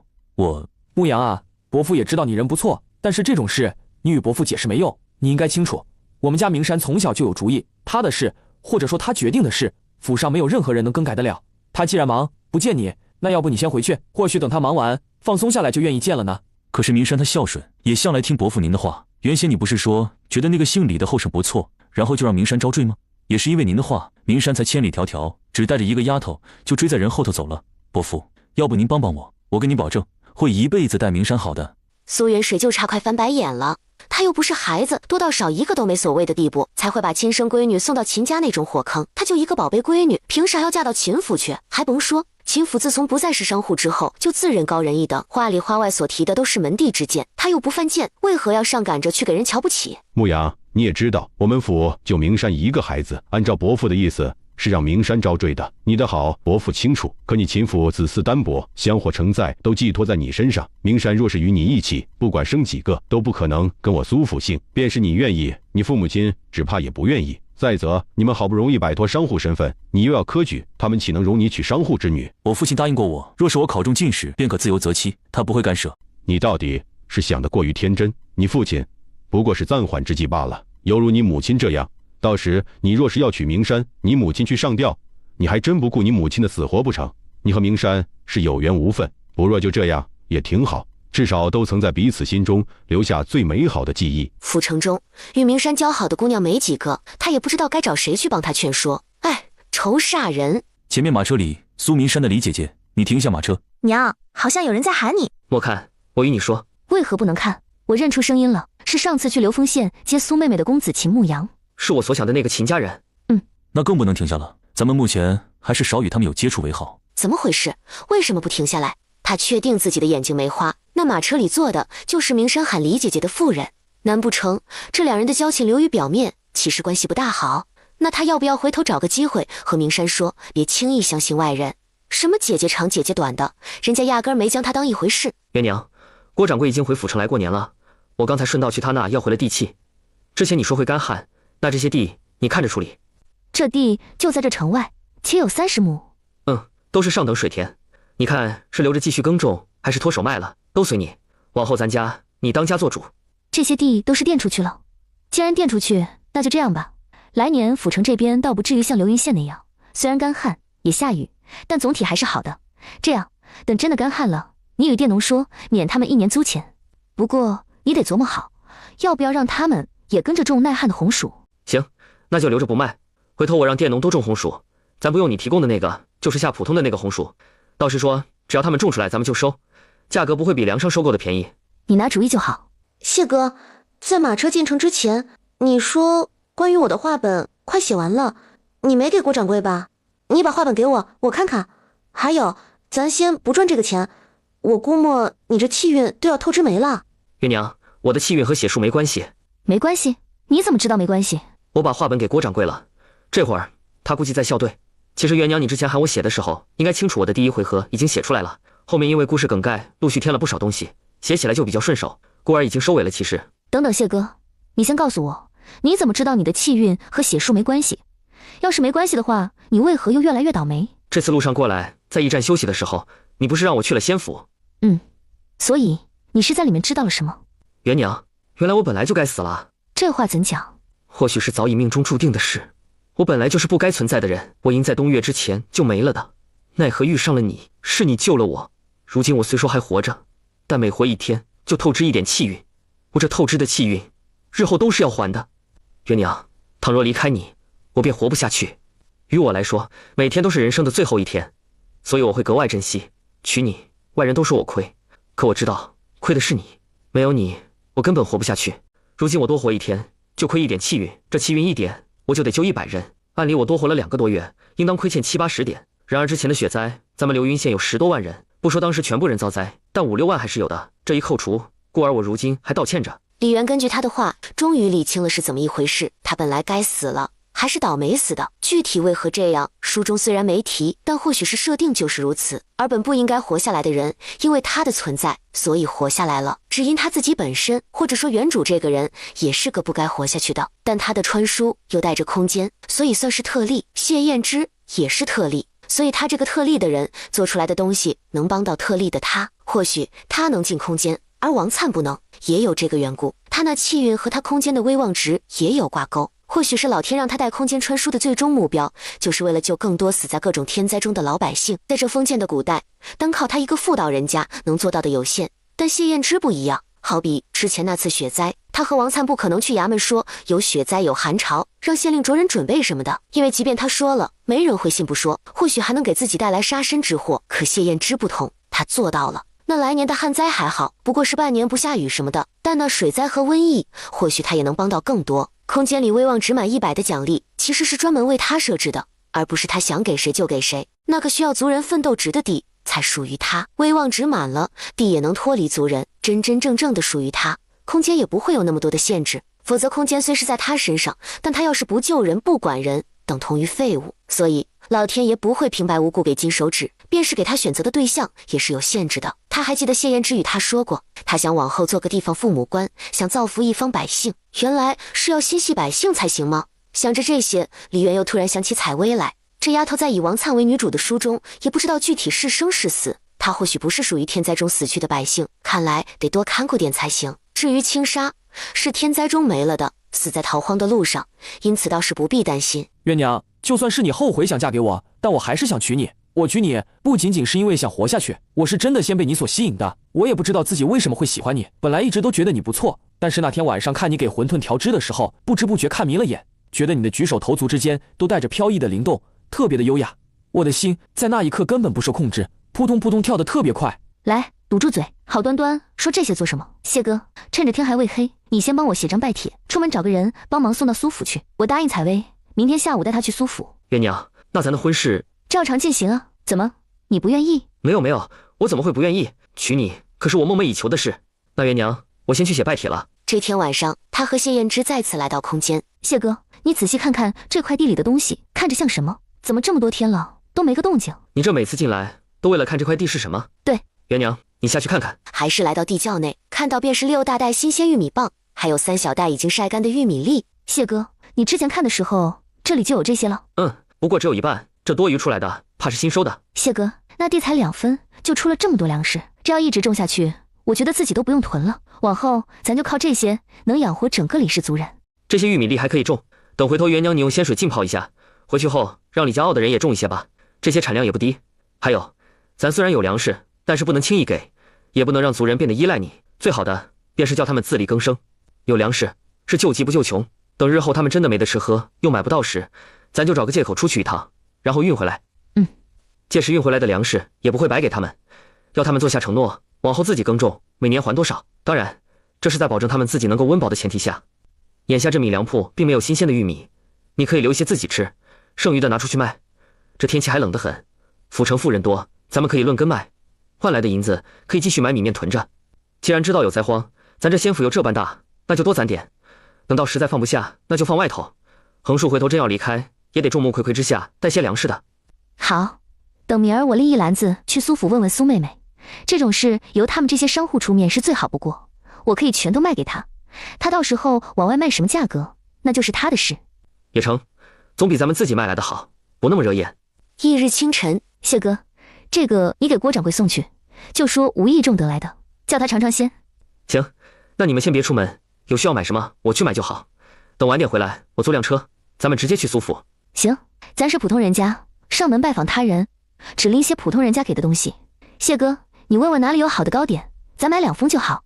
牧阳啊，伯父也知道你人不错，但是这种事你与伯父解释没用，你应该清楚，我们家明山从小就有主意，他的事或者说他决定的事，府上没有任何人能更改得了。他既然忙不见你，那要不你先回去，或许等他忙完放松下来就愿意见了呢。可是明山他孝顺，也向来听伯父您的话，原先你不是说觉得那个姓李的后生不错，然后就让明山招赘吗？也是因为您的话，明山才千里迢迢只带着一个丫头就追在人后头走了。伯父，要不您帮帮我，我跟您保证会一辈子待明山好的。苏元水就差快翻白眼了，他又不是孩子，多到少一个都没所谓的地步，才会把亲生闺女送到秦家那种火坑。他就一个宝贝闺女，凭啥要嫁到秦府去？还甭说，秦府自从不再是商户之后，就自认高人一等，话里话外所提的都是门第之见。他又不犯贱，为何要上赶着去给人瞧不起？牧羊，你也知道，我们府就明山一个孩子，按照伯父的意思是让明山招赘的。你的好，伯父清楚，可你秦府子嗣单薄，香火承载都寄托在你身上。明山若是与你一起，不管生几个，都不可能跟我苏府姓。便是你愿意，你父母亲只怕也不愿意。再则，你们好不容易摆脱商户身份，你又要科举，他们岂能容你娶商户之女？我父亲答应过我，若是我考中进士，便可自由择妻，他不会干涉。你到底是想得过于天真，你父亲不过是暂缓之计罢了，犹如你母亲这样。到时你若是要娶明山，你母亲去上吊，你还真不顾你母亲的死活不成？你和明山是有缘无分，不若就这样也挺好，至少都曾在彼此心中留下最美好的记忆。府城中与明山交好的姑娘没几个，他也不知道该找谁去帮他劝说。哎，愁煞人！前面马车里，苏明山的李姐姐，你停下马车。娘，好像有人在喊你。莫看，我与你说。为何不能看？我认出声音了，是上次去流丰县接苏妹妹的公子秦牧阳。是我所想的那个秦家人。那更不能停下了，咱们目前还是少与他们有接触为好。怎么回事？为什么不停下来？他确定自己的眼睛没花，那马车里坐的就是明山喊李姐姐的妇人，难不成这两人的交情流于表面，其实关系不大好？那他要不要回头找个机会和明山说，别轻易相信外人？什么姐姐长姐姐短的，人家压根没将他当一回事。元娘，郭掌柜已经回府城来过年了，我刚才顺道去他那要回了地契。之前你说会干旱，那这些地你看着处理。这地就在这城外，且有30亩。都是上等水田，你看是留着继续耕种，还是脱手卖了，都随你。往后咱家你当家做主。这些地都是垫出去了，既然垫出去，那就这样吧。来年府城这边倒不至于像流云县那样，虽然干旱也下雨，但总体还是好的。这样，等真的干旱了，你与佃农说，免他们1年租钱。不过你得琢磨好，要不要让他们也跟着种耐旱的红薯。行，那就留着不卖。回头我让佃农都种红薯，咱不用你提供的那个，就是下普通的那个红薯。倒是说，只要他们种出来，咱们就收，价格不会比粮商收购的便宜。你拿主意就好。谢哥，在马车进城之前，你说关于我的话本快写完了，你没给郭掌柜吧？你把话本给我，我看看。还有，咱先不赚这个钱，我估摸你这气运都要透支没了。月娘，我的气运和血数没关系。没关系？你怎么知道没关系？我把话本给郭掌柜了，这会儿他估计在校对。其实元娘，你之前喊我写的时候，应该清楚我的第1回合已经写出来了，后面因为故事梗概陆续添了不少东西，写起来就比较顺手。故而已经收尾了。其实，等等，谢哥，你先告诉我，你怎么知道你的气运和血数没关系？要是没关系的话，你为何又越来越倒霉？这次路上过来，在驿站休息的时候，你不是让我去了仙府？所以你是在里面知道了什么？元娘，原来我本来就该死了。这话怎讲？或许是早已命中注定的事。我本来就是不该存在的人，我应在冬月之前就没了的。奈何遇上了你，是你救了我。如今我虽说还活着，但每活1天就透支1点气运。我这透支的气运，日后都是要还的。元娘，倘若离开你，我便活不下去。于我来说，每天都是人生的最后1天，所以我会格外珍惜。娶你，外人都说我亏，可我知道亏的是你。没有你，我根本活不下去。如今我多活1天，就亏1点气运，这气运1点，我就得救100人。按理我多活了2个多月，应当亏欠7、80点。然而之前的雪灾，咱们流云县有10多万人，不说当时全部人遭灾，但5、6万还是有的。这一扣除，故而我如今还倒欠着。李元根据他的话，终于理清了是怎么一回事。他本来该死了，还是倒霉死的，具体为何这样，书中虽然没提，但或许是设定就是如此。而本不应该活下来的人，因为他的存在，所以活下来了。只因他自己本身，或者说原主这个人，也是个不该活下去的。但他的穿书又带着空间，所以算是特例。谢燕之也是特例，所以他这个特例的人做出来的东西，能帮到特例的他。或许他能进空间，而王粲不能，也有这个缘故。他那气运和他空间的威望值也有挂钩。或许是老天让他带空间穿书的最终目标，就是为了救更多死在各种天灾中的老百姓。在这封建的古代，单靠他一个妇道人家能做到的有限，但谢燕之不一样。好比之前那次雪灾，他和王粲不可能去衙门说有雪灾有寒潮，让县令着人准备什么的，因为即便他说了，没人会信不说，或许还能给自己带来杀身之祸。可谢燕之不同，他做到了。那来年的旱灾还好，不过是半年不下雨什么的，但那水灾和瘟疫，或许他也能帮到更多。空间里威望值满100的奖励，其实是专门为他设置的，而不是他想给谁就给谁。那个需要族人奋斗值的地，才属于他。威望值满了，地也能脱离族人，真真正正的属于他。空间也不会有那么多的限制，否则空间虽是在他身上，但他要是不救人不管人，等同于废物。所以老天爷不会平白无故给金手指，便是给他选择的对象也是有限制的。他还记得谢燕之与他说过，他想往后做个地方父母官，想造福一方百姓，原来是要心系百姓才行吗？想着这些，李渊又突然想起采薇来。这丫头在以王粲为女主的书中，也不知道具体是生是死，她或许不是属于天灾中死去的百姓，看来得多看顾点才行。至于青纱，是天灾中没了的，死在逃荒的路上，因此倒是不必担心。冤娘，就算是你后悔想嫁给我，但我还是想娶你。我娶你不仅仅是因为想活下去，我是真的先被你所吸引的。我也不知道自己为什么会喜欢你，本来一直都觉得你不错，但是那天晚上看你给馄饨调汁的时候，不知不觉看迷了眼，觉得你的举手投足之间都带着飘逸的灵动，特别的优雅。我的心在那一刻根本不受控制，扑通扑通跳得特别快。来，堵住嘴，好端端说这些做什么？谢哥，趁着天还未黑，你先帮我写张拜帖，出门找个人帮忙送到苏府去。我答应采薇，明天下午带她去苏府。冤娘，那咱的婚事照常进行啊。怎么，你不愿意？没有，我怎么会不愿意？娶你可是我梦寐以求的事。那冤娘，我先去写拜帖了。这天晚上，他和谢燕之再次来到空间。谢哥，你仔细看看这块地里的东西，看着像什么？怎么这么多天了都没个动静？你这每次进来都为了看这块地是什么？对，冤娘，你下去看看。还是来到地窖内，看到便是6大袋新鲜玉米棒，还有3小袋已经晒干的玉米粒。谢哥，你之前看的时候，这里就有这些了？不过只有一半，这多余出来的怕是新收的。谢哥，那地才2分，就出了这么多粮食，这要一直种下去，我觉得自己都不用囤了。往后咱就靠这些，能养活整个李氏族人。这些玉米粒还可以种，等回头冤娘你用鲜水浸泡一下，回去后让李家傲的人也种一些吧，这些产量也不低。还有，咱虽然有粮食，但是不能轻易给，也不能让族人变得依赖你。最好的便是叫他们自力更生，有粮食是救急不救穷。等日后他们真的没得吃喝，又买不到时，咱就找个借口出去一趟，然后运回来。届时运回来的粮食也不会白给他们，要他们做下承诺，往后自己耕种，每年还多少。当然，这是在保证他们自己能够温饱的前提下。眼下这米粮铺并没有新鲜的玉米，你可以留一些自己吃，剩余的拿出去卖。这天气还冷得很，府城富人多，咱们可以论根卖，换来的银子可以继续买米面囤着。既然知道有灾荒，咱这仙府又这般大，那就多攒点，等到实在放不下，那就放外头。横竖回头真要离开，也得众目睽睽之下带些粮食的。好，等明儿我拎1篮子去苏府问问苏妹妹，这种事由他们这些商户出面是最好不过，我可以全都卖给他，他到时候往外卖什么价格，那就是他的事。也成，总比咱们自己卖来的好，不那么惹眼。翌日清晨，谢哥，这个你给郭掌柜送去，就说无意中得来的，叫他尝尝鲜。行，那你们先别出门，有需要买什么我去买就好。等晚点回来，我坐辆车，咱们直接去苏府。行，咱是普通人家，上门拜访他人，只拎些普通人家给的东西。谢哥，你问问哪里有好的糕点，咱买2封就好。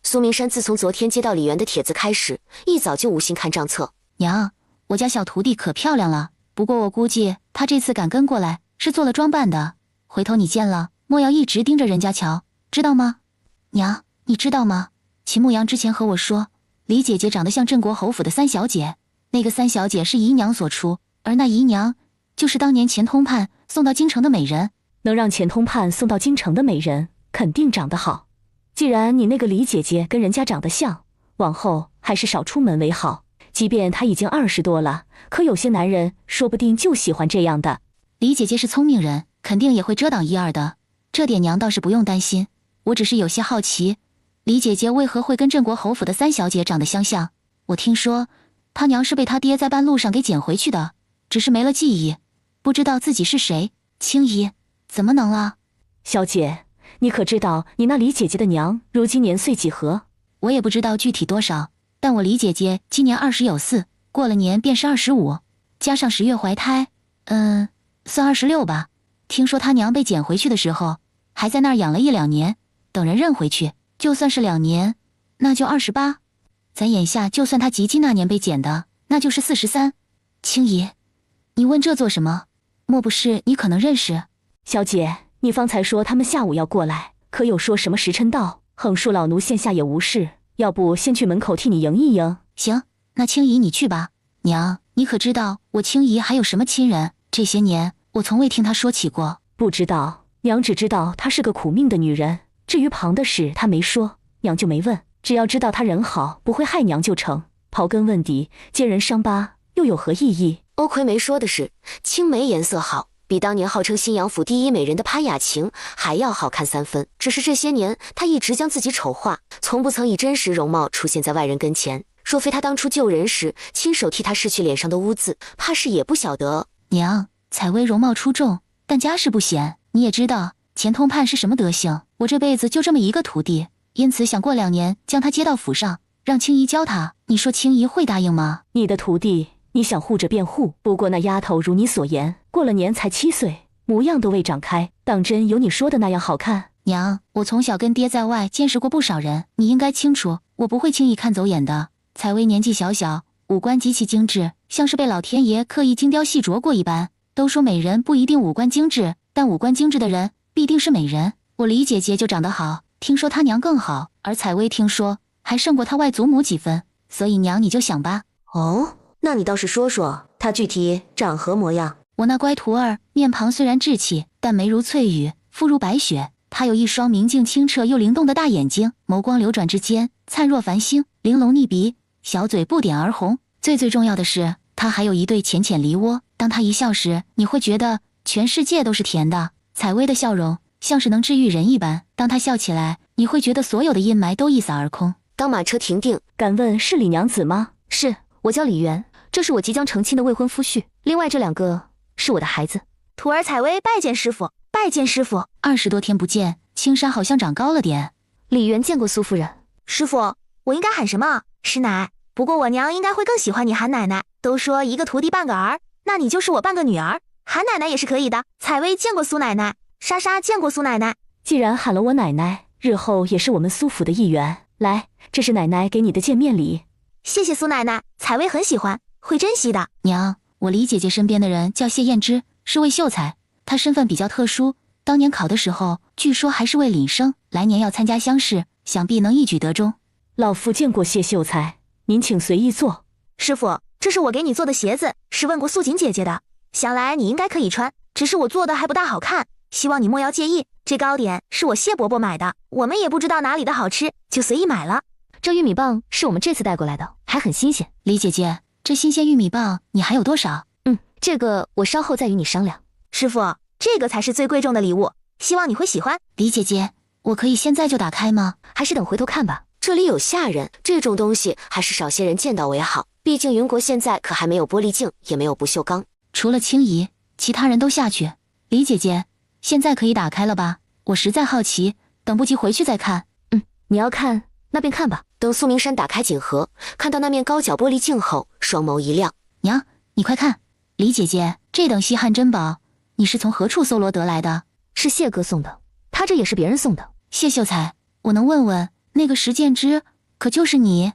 苏明山自从昨天接到李元的帖子开始，一早就无心看账册。娘，我家小徒弟可漂亮了，不过我估计她这次敢跟过来是做了装扮的，回头你见了莫要一直盯着人家瞧，知道吗？娘，你知道吗？秦牧阳之前和我说，李姐姐长得像镇国侯府的3小姐，那个3小姐是姨娘所出，而那姨娘就是当年钱通判送到京城的美人。能让钱通判送到京城的美人，肯定长得好。既然你那个李姐姐跟人家长得像，往后还是少出门为好。即便她已经20多了，可有些男人说不定就喜欢这样的。李姐姐是聪明人，肯定也会遮挡1、2的，这点娘倒是不用担心。我只是有些好奇，李姐姐为何会跟镇国侯府的3小姐长得相像？我听说她娘是被她爹在半路上给捡回去的，只是没了记忆，不知道自己是谁。青姨，怎么能啊？小姐，你可知道你那李姐姐的娘如今年岁几何？我也不知道具体多少，但我李姐姐今年20有4，过了年便是25，加上10月怀胎，算26吧。听说她娘被捡回去的时候，还在那儿养了1、2年，等人认回去，就算是2年，那就28。咱眼下就算他及笄那年被剪的，那就是43。青姨，你问这做什么？莫不是你可能认识？小姐，你方才说他们下午要过来，可有说什么时辰到？横竖老奴现下也无事，要不先去门口替你迎一迎？行，那青姨你去吧。娘，你可知道我青姨还有什么亲人？这些年我从未听她说起过。不知道，娘只知道她是个苦命的女人。至于旁的事，她没说，娘就没问。只要知道她人好，不会害娘就成。刨根问底，揭人伤疤，又有何意义？欧葵没说的是，青梅颜色好，比当年号称新阳府第一美人的潘雅晴还要好看3分。只是这些年，她一直将自己丑化，从不曾以真实容貌出现在外人跟前。若非她当初救人时亲手替她拭去脸上的污渍，怕是也不晓得。娘，采薇容貌出众，但家世不显，你也知道钱通判是什么德行。我这辈子就这么一个徒弟，因此想过2年将他接到府上，让青姨教他。你说青姨会答应吗？你的徒弟，你想护着便护。不过那丫头如你所言，过了年才7岁，模样都未长开，当真有你说的那样好看？娘，我从小跟爹在外见识过不少人，你应该清楚，我不会轻易看走眼的。采薇年纪小小，五官极其精致，像是被老天爷刻意精雕细琢过一般。都说美人不一定五官精致，但五官精致的人必定是美人。我李姐姐就长得好，听说她娘更好，而采薇听说还胜过她外祖母几分，所以娘你就想吧。哦，那你倒是说说，她具体长何模样？我那乖徒儿面庞虽然稚气，但眉如翠羽，肤如白雪。她有一双明净清澈又灵动的大眼睛，眸光流转之间灿若繁星，玲珑逆鼻，小嘴不点而红。最重要的是，她还有一对浅浅梨窝。当她一笑时，你会觉得全世界都是甜的。采薇的笑容像是能治愈人一般，当她笑起来，你会觉得所有的阴霾都一扫而空。当马车停定，敢问是李娘子吗？是，我叫李媛，这是我即将成亲的未婚夫婿。另外这2个是我的孩子。徒儿采薇拜见师傅，拜见师傅。20多天不见，青山好像长高了点。李媛见过苏夫人。师傅，我应该喊什么？师奶。不过我娘应该会更喜欢你喊奶奶。都说一个徒弟半个儿，那你就是我半个女儿，喊奶奶也是可以的。采薇见过苏奶奶，莎莎见过苏奶奶。既然喊了我奶奶，日后也是我们苏府的一员。来，这是奶奶给你的见面礼。谢谢苏奶奶，采薇很喜欢，会珍惜的。娘，我李姐姐身边的人叫谢燕之，是位秀才，她身份比较特殊，当年考的时候据说还是位廪生，来年要参加乡试，想必能一举得中。老夫见过谢秀才，您请随意坐。师傅，这是我给你做的鞋子，是问过素锦姐姐的，想来你应该可以穿，只是我做的还不大好看，希望你莫要介意。这糕点是我谢伯伯买的，我们也不知道哪里的好吃，就随意买了。这玉米棒是我们这次带过来的，还很新鲜。李姐姐，这新鲜玉米棒你还有多少？这个我稍后再与你商量。师傅，这个才是最贵重的礼物，希望你会喜欢。李姐姐，我可以现在就打开吗？还是等回头看吧。这里有下人，这种东西还是少些人见到为好。毕竟云国现在可还没有玻璃镜，也没有不锈钢。除了青姨，其他人都下去。李姐姐，现在可以打开了吧？我实在好奇，等不及回去再看。你要看那便看吧。等苏明山打开锦盒，看到那面高脚玻璃镜后，双眸一亮。娘，你快看，李姐姐，这等稀罕珍宝，你是从何处搜罗得来的？是谢哥送的，他这也是别人送的。谢秀才，我能问问，那个石剑之可就是你？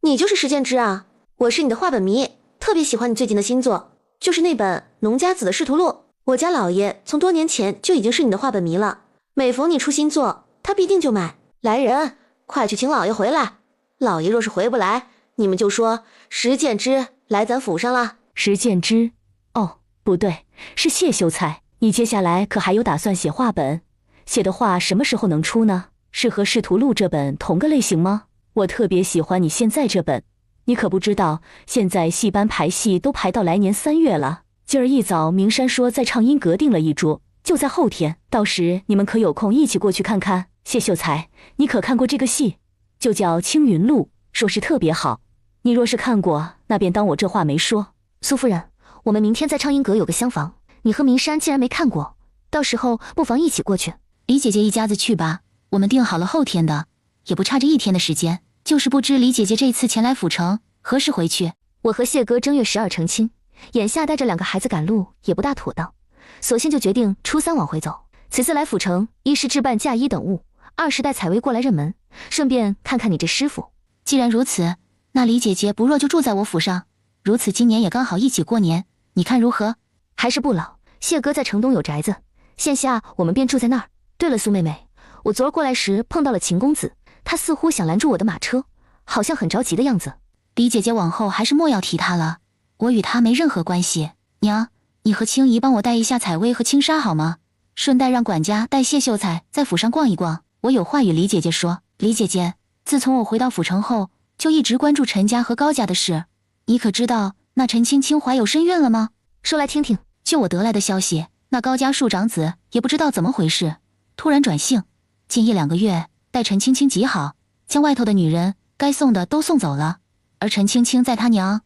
你就是石剑之啊！我是你的画本迷，特别喜欢你最近的新作，就是那本《农家子的仕途录》。我家老爷从多年前就已经是你的画本迷了，每逢你出新作，他必定就买。来人，快去请老爷回来。老爷若是回不来，你们就说石剑之来咱府上了。石剑之？哦，不对，是谢秀才。你接下来可还有打算写画本？写的画什么时候能出呢？是和《仕途录》这本同个类型吗？我特别喜欢你现在这本。你可不知道，现在戏班排戏都排到来年3月了。今儿一早，明山说在畅音阁订了一桌，就在后天。到时你们可有空一起过去看看？谢秀才，你可看过这个戏？就叫《青云录》，说是特别好。你若是看过，那便当我这话没说。苏夫人，我们明天在畅音阁有个厢房，你和明山既然没看过，到时候不妨一起过去。李姐姐一家子去吧，我们定好了后天的，也不差这1天的时间。就是不知李姐姐这次前来府城，何时回去？我和谢哥正月12成亲，眼下带着2个孩子赶路也不大妥当，索性就决定初3往回走。此次来府城，一是置办嫁衣等物，2是带采薇过来认门，顺便看看你这师傅。既然如此，那李姐姐不若就住在我府上，如此今年也刚好一起过年，你看如何？还是不老，谢哥在城东有宅子，现下我们便住在那儿。对了，苏妹妹，我昨儿过来时碰到了秦公子，他似乎想拦住我的马车，好像很着急的样子。李姐姐往后还是莫要提他了，我与他没任何关系。娘，你和青姨帮我带一下采薇和青纱好吗？顺带让管家带谢秀才在府上逛一逛，我有话与李姐姐说。李姐姐，自从我回到府城后，就一直关注陈家和高家的事，你可知道那陈青青怀有身孕了吗？说来听听。就我得来的消息，那高家庶长子也不知道怎么回事，突然转性，近1-2个月待陈青青极好，将外头的女人该送的都送走了，而陈青青在他娘，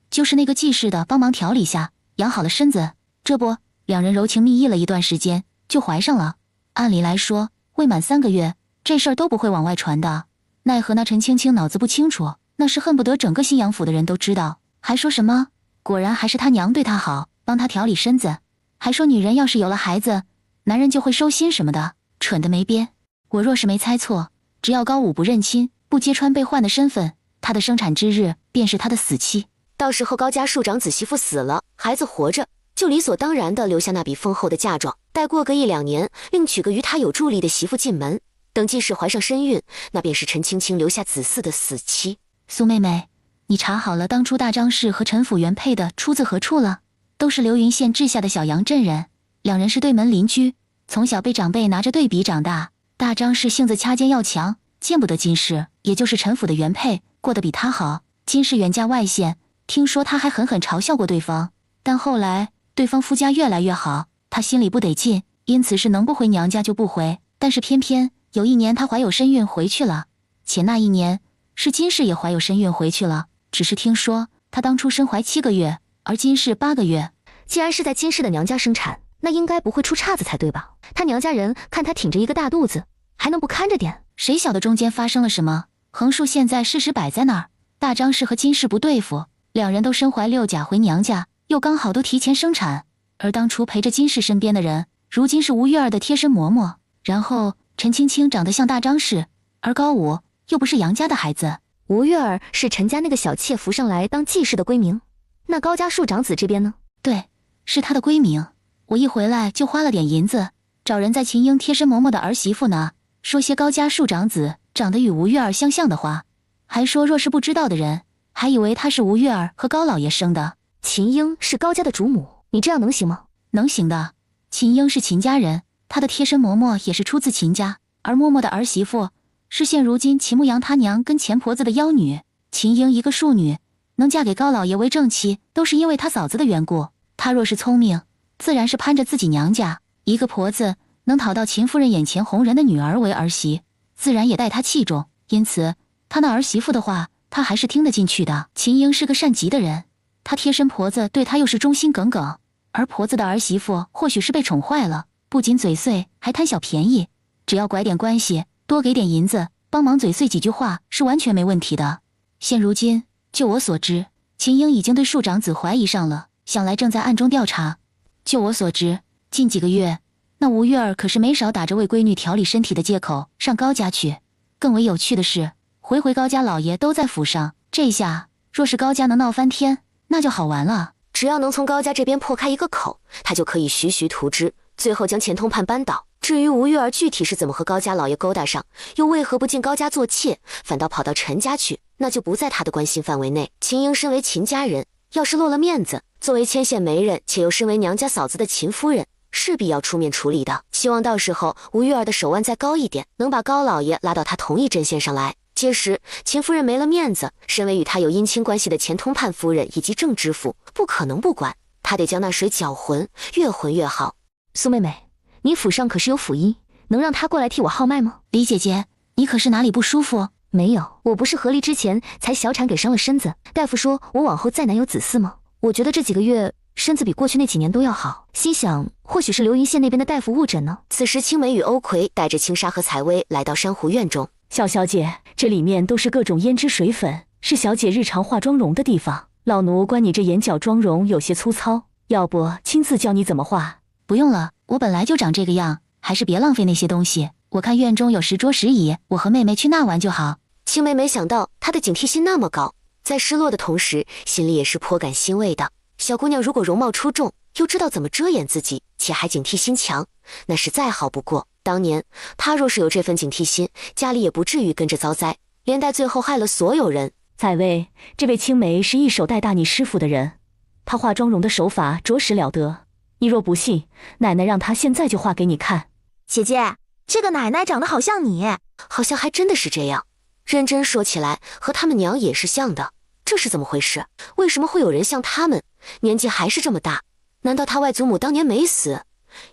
就是那个记事的帮忙调理下，养好了身子，这不，两人柔情蜜意了一段时间，就怀上了。按理来说，未满3个月，这事儿都不会往外传的。奈何那陈青青脑子不清楚，那是恨不得整个新阳府的人都知道，还说什么，果然还是他娘对他好，帮他调理身子，还说女人要是有了孩子，男人就会收心什么的，蠢得没边。我若是没猜错，只要高武不认亲，不揭穿被换的身份，他的生产之日便是他的死期。到时候高家庶长子媳妇死了，孩子活着，就理所当然地留下那笔丰厚的嫁妆，待过个1-2年，另娶个与他有助力的媳妇进门。等季氏怀上身孕，那便是陈青青留下子嗣的死期。苏妹妹，你查好了当初大张氏和陈府原配的出自何处了？都是流云县治下的小阳镇人，两人是对门邻居，从小被长辈拿着对比长大。大张氏性子掐尖要强，见不得金氏，也就是陈府的原配，过得比他好。金氏远嫁外县，听说他还狠狠嘲笑过对方，但后来对方夫家越来越好，他心里不得劲，因此是能不回娘家就不回。但是偏偏有一年她怀有身孕回去了，且那一年是金氏也怀有身孕回去了，只是听说她当初身怀7个月，而金氏8个月。既然是在金氏的娘家生产，那应该不会出岔子才对吧？她娘家人看她挺着一个大肚子，还能不看着点？谁晓得中间发生了什么？横竖现在事实摆在那儿，大张氏和金氏不对付，两人都身怀6甲回娘家，又刚好都提前生产，而当初陪着金氏身边的人，如今是吴玉儿的贴身嬷嬷。然后陈青青长得像大张氏，而高武又不是杨家的孩子。吴玉儿是陈家那个小妾扶上来当继室的闺名，那高家庶长子这边呢？对，是他的闺名。我一回来就花了点银子，找人在秦英贴身嬷嬷的儿媳妇呢，说些高家庶长子长得与吴玉儿相像的话，还说若是不知道的人，还以为他是吴玉儿和高老爷生的。秦英是高家的主母，你这样能行吗？能行的。秦英是秦家人，他的贴身嬷嬷也是出自秦家，而嬷嬷的儿媳妇是现如今秦牧阳他娘跟钱婆子的妖女。秦英一个庶女，能嫁给高老爷为正妻，都是因为她嫂子的缘故。她若是聪明，自然是攀着自己娘家一个婆子能讨到秦夫人眼前红人的女儿为儿媳，自然也待她器重。因此她那儿媳妇的话，她还是听得进去的。秦英是个善极的人，她贴身婆子对她又是忠心耿耿，而婆子的儿媳妇或许是被宠坏了，不仅嘴碎，还贪小便宜。只要拐点关系，多给点银子，帮忙嘴碎几句话，是完全没问题的。现如今，就我所知，秦英已经对庶长子怀疑上了，想来正在暗中调查。就我所知，近几个月，那吴玉儿可是没少打着为闺女调理身体的借口上高家去。更为有趣的是，回高家老爷都在府上，这下若是高家能闹翻天，那就好玩了。只要能从高家这边破开一个口，他就可以徐徐图之，最后将钱通判扳倒。至于吴玉儿具体是怎么和高家老爷勾搭上，又为何不进高家做妾，反倒跑到陈家去，那就不在他的关心范围内。秦英身为秦家人，要是落了面子，作为牵线媒人，且又身为娘家嫂子的秦夫人，势必要出面处理的。希望到时候吴玉儿的手腕再高一点，能把高老爷拉到他同一阵线上来。届时秦夫人没了面子，身为与他有姻亲关系的钱通判夫人以及郑知府，不可能不管，他得将那水搅浑，越浑越好。苏妹妹，你府上可是有府医，能让他过来替我号脉吗？李姐姐，你可是哪里不舒服？没有，我不是和离之前才小产给伤了身子，大夫说我往后再难有子嗣吗？我觉得这几个月身子比过去那几年都要好，心想或许是流云县那边的大夫误诊呢。此时青梅与欧葵带着青纱和采薇来到珊瑚院中。小小姐，这里面都是各种胭脂水粉，是小姐日常化妆容的地方。老奴观你这眼角妆容有些粗糙，要不亲自教你怎么画？不用了，我本来就长这个样，还是别浪费那些东西。我看院中有10桌10椅，我和妹妹去那玩就好。青梅没想到她的警惕心那么高，在失落的同时，心里也是颇感欣慰的。小姑娘如果容貌出众，又知道怎么遮掩自己，且还警惕心强，那是再好不过。当年她若是有这份警惕心，家里也不至于跟着遭灾，连带最后害了所有人。采薇，这位青梅是一手带大你师傅的人，她化妆容的手法着实了得。你若不信，奶奶让她现在就画给你看。姐姐，这个奶奶长得好像你。好像还真的是这样。认真说起来，和他们娘也是像的。这是怎么回事？为什么会有人像他们？年纪还是这么大？难道他外祖母当年没死？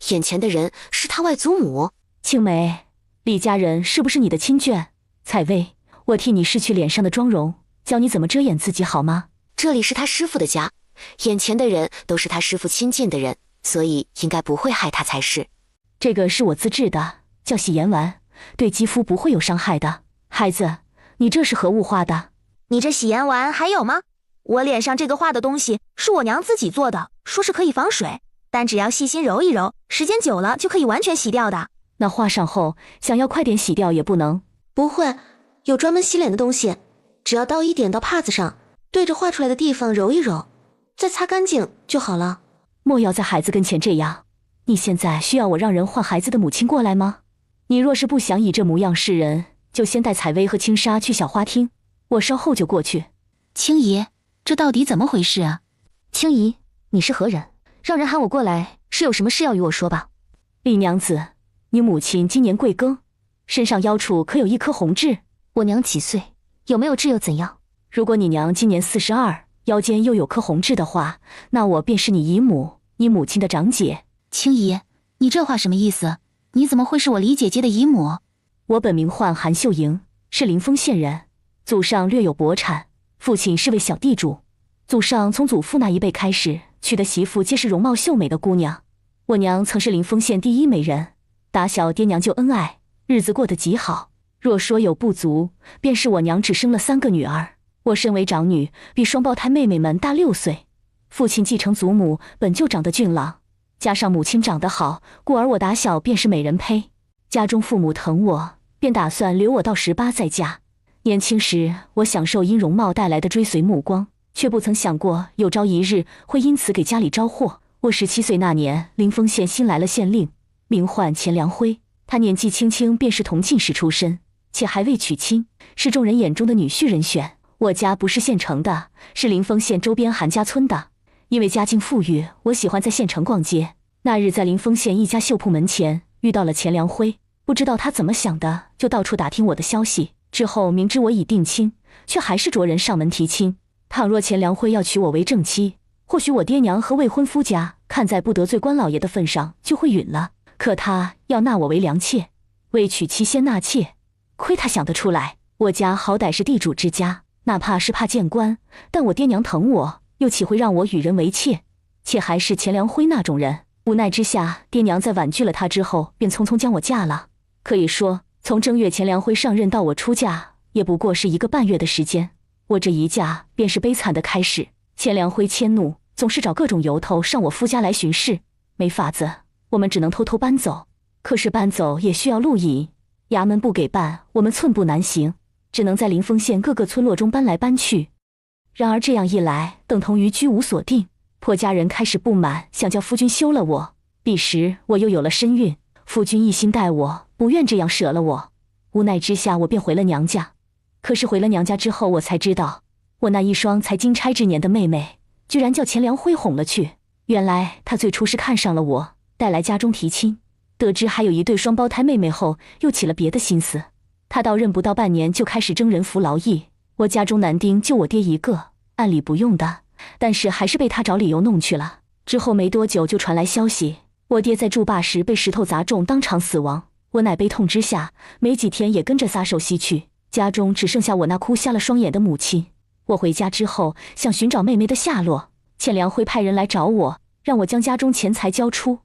眼前的人是他外祖母？青梅，李家人是不是你的亲眷？采薇，我替你拭去脸上的妆容，教你怎么遮掩自己好吗？这里是他师傅的家，眼前的人都是他师傅亲近的人，所以应该不会害他才是。这个是我自制的，叫洗颜丸，对肌肤不会有伤害的。孩子，你这是何物画的？你这洗颜丸还有吗？我脸上这个画的东西是我娘自己做的，说是可以防水，但只要细心揉一揉，时间久了就可以完全洗掉的。那画上后想要快点洗掉也不能？不会，有专门洗脸的东西，只要倒一点到帕子上，对着画出来的地方揉一揉，再擦干净就好了。莫要在孩子跟前这样。你现在需要我让人唤孩子的母亲过来吗？你若是不想以这模样示人，就先带采薇和青纱去小花厅，我稍后就过去。青姨，这到底怎么回事啊？青姨，你是何人？让人喊我过来，是有什么事要与我说吧？李娘子，你母亲今年贵庚？身上腰处可有一颗红痣？我娘几岁？有没有痣又怎样？如果你娘今年42，腰间又有颗红痣的话，那我便是你姨母，你母亲的长姐。青姨，你这话什么意思？你怎么会是我李姐姐的姨母？我本名唤韩秀莹，是临丰县人，祖上略有薄产，父亲是位小地主。祖上从祖父那一辈开始，娶的媳妇皆是容貌秀美的姑娘。我娘曾是临丰县第一美人，打小爹娘就恩爱，日子过得极好。若说有不足，便是我娘只生了3个女儿，我身为长女，比双胞胎妹妹们大6岁。父亲继承祖母本就长得俊朗，加上母亲长得好，故而我打小便是美人胚。家中父母疼我，便打算留我到18再嫁。年轻时，我享受因容貌带来的追随目光，却不曾想过有朝一日会因此给家里招祸。我17岁那年，临丰县新来了县令，名唤钱良辉。他年纪轻轻便是同进士出身，且还未娶亲，是众人眼中的女婿人选。我家不是县城的，是临丰县周边韩家村的。因为家境富裕，我喜欢在县城逛街。那日在临丰县一家绣铺门前遇到了钱良辉，不知道他怎么想的，就到处打听我的消息。之后明知我已定亲，却还是着人上门提亲。倘若钱良辉要娶我为正妻，或许我爹娘和未婚夫家看在不得罪官老爷的份上，就会允了。可他要纳我为良妾，未娶妻先纳妾，亏他想得出来。我家好歹是地主之家，哪怕是怕见官，但我爹娘疼我，又岂会让我与人为妾？且还是钱良辉那种人。无奈之下，爹娘在婉拒了他之后，便匆匆将我嫁了。可以说，从正月钱良辉上任到我出嫁，也不过是1个半月的时间。我这一嫁便是悲惨的开始。钱良辉迁怒，总是找各种由头上我夫家来巡视。没法子，我们只能偷偷搬走。可是搬走也需要路引，衙门不给办，我们寸步难行，只能在临丰县各个村落中搬来搬去。然而这样一来，等同于居无所定。婆家人开始不满，想叫夫君休了我。彼时我又有了身孕，夫君一心待我，不愿这样舍了我。无奈之下，我便回了娘家。可是回了娘家之后，我才知道，我那一双才金钗之年的妹妹，居然叫钱良辉哄了去。原来他最初是看上了我，带来家中提亲。得知还有一对双胞胎妹妹后，又起了别的心思。他到任不到半年，就开始征人服劳役。我家中男丁就我爹一个，按理不用的，但是还是被他找理由弄去了。之后没多久就传来消息，我爹在筑坝时被石头砸中，当场死亡。我乃悲痛之下，没几天也跟着撒手西去。家中只剩下我那哭瞎了双眼的母亲。我回家之后，想寻找妹妹的下落。钱良辉派人来找我，让我将家中钱财交出，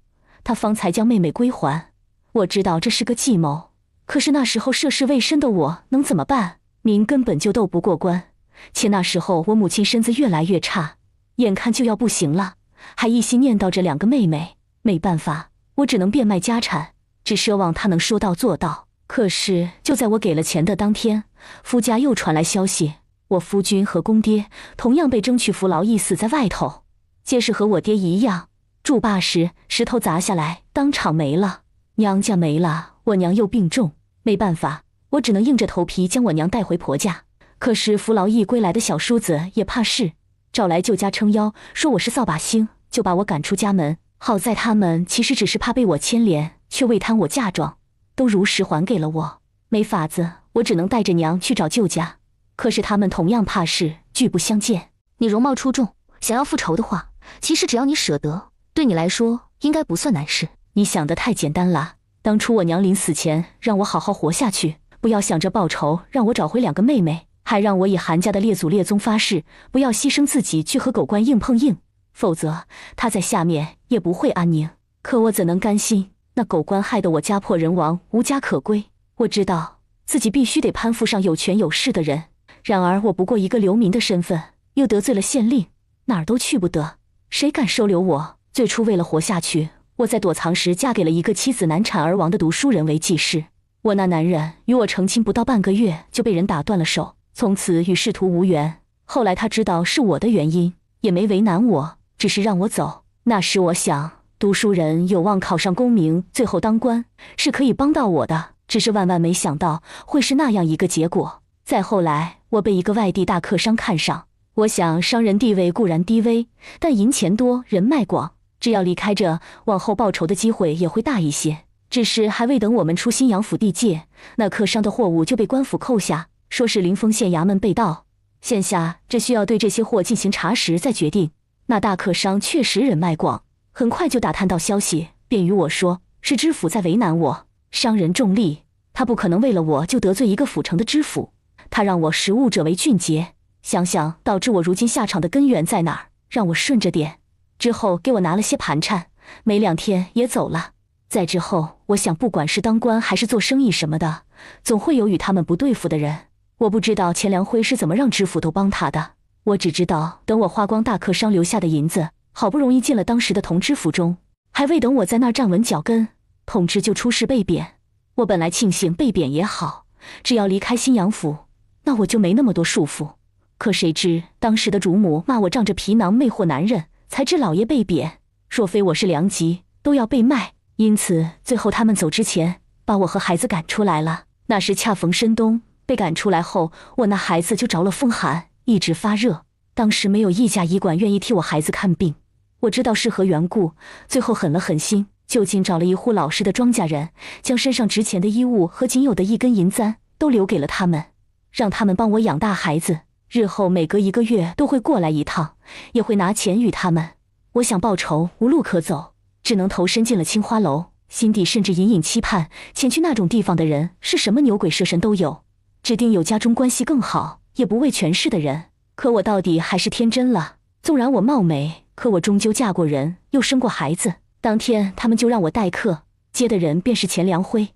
他方才将妹妹归还。我知道这是个计谋，可是那时候涉世未深的我能怎么办？民根本就斗不过官，且那时候我母亲身子越来越差，眼看就要不行了，还一心念叨着2个妹妹。没办法，我只能变卖家产，只奢望她能说到做到。可是就在我给了钱的当天，夫家又传来消息，我夫君和公爹同样被征去服劳役，死在外头，皆是和我爹一样，筑坝时石头砸下来，当场没了。娘家没了，我娘又病重，没办法，我只能硬着头皮将我娘带回婆家。可是服劳役归来的小叔子也怕事，找来舅家撑腰，说我是扫把星，就把我赶出家门。好在他们其实只是怕被我牵连，却未贪我嫁妆，都如实还给了我。没法子，我只能带着娘去找舅家。可是他们同样怕事，拒不相见。你容貌出众，想要复仇的话，其实只要你舍得，对你来说应该不算难事。你想得太简单了。当初我娘临死前让我好好活下去，不要想着报仇，让我找回2个妹妹，还让我以韩家的列祖列宗发誓，不要牺牲自己去和狗官硬碰硬，否则他在下面也不会安宁。可我怎能甘心？那狗官害得我家破人亡，无家可归。我知道自己必须得攀附上有权有势的人，然而我不过一个流民的身份，又得罪了县令，哪儿都去不得，谁敢收留我？最初为了活下去，我在躲藏时嫁给了一个妻子难产而亡的读书人为继室。我那男人与我成亲不到半个月就被人打断了手，从此与仕途无缘。后来他知道是我的原因，也没为难我，只是让我走。那时我想，读书人有望考上功名，最后当官，是可以帮到我的，只是万万没想到会是那样一个结果。再后来，我被一个外地大客商看上，我想商人地位固然低微，但银钱多，人脉广，只要离开这，往后报仇的机会也会大一些。只是还未等我们出新阳府地界，那客商的货物就被官府扣下，说是临丰县衙门被盗。现下只需要对这些货进行查实再决定。那大客商确实人脉广，很快就打探到消息，便与我说是知府在为难我。商人重利，他不可能为了我就得罪一个府城的知府，他让我食物者为俊杰。想想导致我如今下场的根源在哪儿，让我顺着点。之后给我拿了些盘缠，没2天也走了。再之后，我想不管是当官还是做生意什么的，总会有与他们不对付的人。我不知道钱良辉是怎么让知府都帮他的，我只知道等我花光大客商留下的银子，好不容易进了当时的同知府中，还未等我在那儿站稳脚跟，同知就出事被贬。我本来庆幸被贬也好，只要离开新阳府，那我就没那么多束缚。可谁知当时的主母骂我仗着皮囊魅惑男人，才知老爷被贬，若非我是良籍，都要被卖。因此最后他们走之前，把我和孩子赶出来了。那时恰逢深冬，被赶出来后，我那孩子就着了风寒，一直发热。当时没有一家医馆愿意替我孩子看病，我知道是何缘故，最后狠了狠心，就近找了一户老实的庄稼人，将身上值钱的衣物和仅有的1根银簪都留给了他们，让他们帮我养大孩子。日后每隔1个月都会过来一趟，也会拿钱与他们。我想报仇无路可走，只能投身进了青花楼，心底甚至隐隐期盼前去那种地方的人是什么牛鬼蛇神都有，指定有家中关系更好也不为权势的人。可我到底还是天真了，纵然我貌美，可我终究嫁过人，又生过孩子。当天他们就让我待客，接的人便是钱良辉。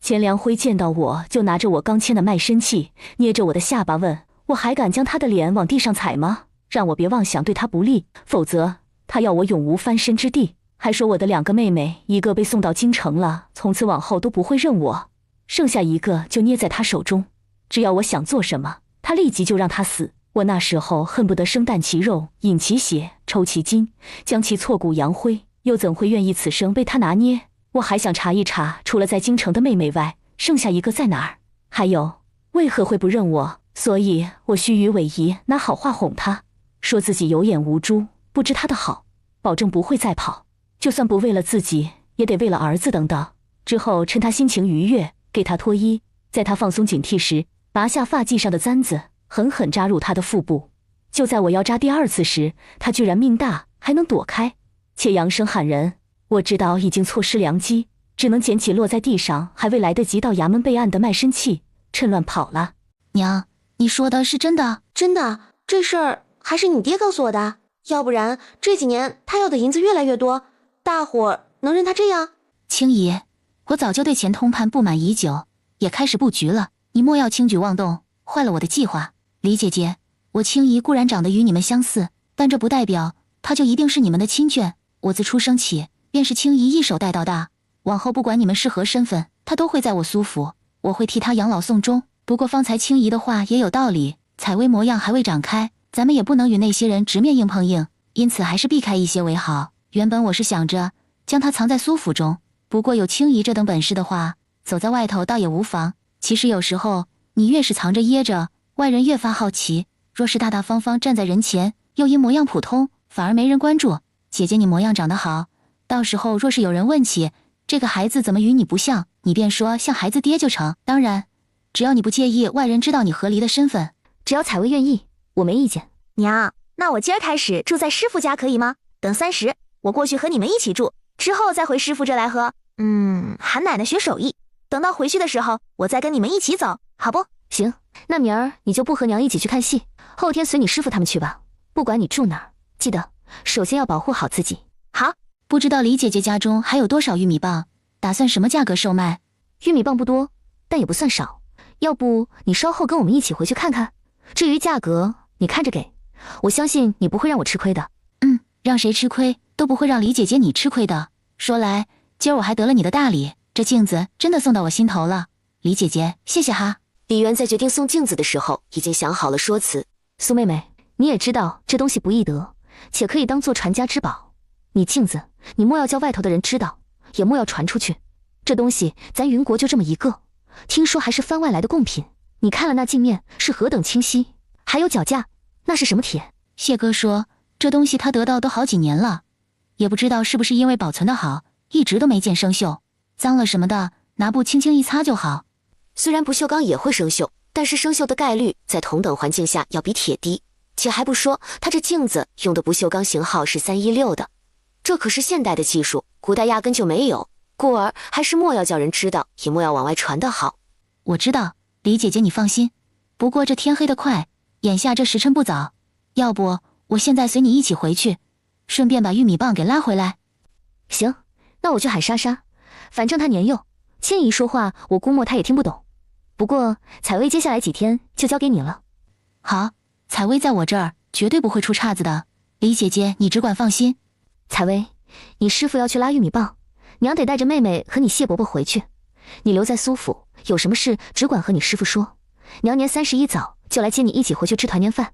钱良辉见到我就拿着我刚签的卖身契，捏着我的下巴问我还敢将他的脸往地上踩吗？让我别妄想对他不利，否则他要我永无翻身之地。还说我的2个妹妹，一个被送到京城了，从此往后都不会认我，剩下一个就捏在他手中，只要我想做什么，他立即就让他死。我那时候恨不得生啖其肉，饮其血，抽其筋，将其挫骨扬灰，又怎会愿意此生被他拿捏？我还想查一查，除了在京城的妹妹外，剩下一个在哪儿？还有，为何会不认我？所以我虚与委蛇，拿好话哄他，说自己有眼无珠，不知他的好，保证不会再跑，就算不为了自己，也得为了儿子等等。之后趁他心情愉悦，给他脱衣，在他放松警惕时，拔下发髻上的簪子，狠狠扎入他的腹部。就在我要扎第2次时，他居然命大，还能躲开，且扬声喊人。我知道已经错失良机，只能捡起落在地上还未来得及到衙门备案的卖身契，趁乱跑了。娘，你说的是真的？真的，这事儿还是你爹告诉我的，要不然这几年他要的银子越来越多，大伙儿能认他这样？青姨，我早就对钱通判不满已久，也开始布局了，你莫要轻举妄动，坏了我的计划。李姐姐，我青姨固然长得与你们相似，但这不代表她就一定是你们的亲眷。我自出生起便是青姨一手带到大，往后不管你们是何身份，她都会在我苏府。我会替他养老送终。不过方才青姨的话也有道理，采薇模样还未展开，咱们也不能与那些人直面硬碰硬，因此还是避开一些为好。原本我是想着将他藏在苏府中，不过有青姨这等本事的话，走在外头倒也无妨。其实有时候你越是藏着掖着，外人越发好奇。若是大大方方站在人前，又因模样普通，反而没人关注。姐姐你模样长得好，到时候若是有人问起这个孩子怎么与你不像，你便说像孩子爹就成。当然只要你不介意外人知道你和离的身份。只要采薇愿意，我没意见。娘，那我今儿开始住在师傅家可以吗？等30，我过去和你们一起住，之后再回师傅这来和喊奶奶学手艺。等到回去的时候，我再跟你们一起走，好不？行，那明儿你就不和娘一起去看戏，后天随你师傅他们去吧。不管你住哪儿，记得首先要保护好自己。好。不知道李姐姐家中还有多少玉米棒，打算什么价格售卖？玉米棒不多，但也不算少。要不你稍后跟我们一起回去看看？至于价格，你看着给，我相信你不会让我吃亏的。让谁吃亏都不会让李姐姐你吃亏的。说来今儿我还得了你的大礼，这镜子真的送到我心头了。李姐姐谢谢哈。李媛在决定送镜子的时候已经想好了说辞。苏妹妹，你也知道这东西不易得，且可以当做传家之宝。你镜子你莫要叫外头的人知道，也莫要传出去。这东西咱云国就这么一个，听说还是番外来的贡品。你看了那镜面是何等清晰，还有脚架，那是什么铁？谢哥说这东西他得到都好几年了，也不知道是不是因为保存的好，一直都没见生锈。脏了什么的拿布轻轻一擦就好。虽然不锈钢也会生锈，但是生锈的概率在同等环境下要比铁低。且还不说他这镜子用的不锈钢型号是316的，这可是现代的技术，古代压根就没有。故而还是莫要叫人知道，也莫要往外传的好。我知道，李姐姐你放心。不过这天黑得快，眼下这时辰不早，要不我现在随你一起回去，顺便把玉米棒给拉回来。行，那我去喊莎莎，反正她年幼，青姨说话我估摸她也听不懂。不过采薇接下来几天就交给你了。好，采薇在我这儿绝对不会出岔子的，李姐姐你只管放心。采薇，你师傅要去拉玉米棒，娘得带着妹妹和你谢伯伯回去。你留在苏府，有什么事只管和你师傅说。娘年30一早就来接你一起回去吃团年饭。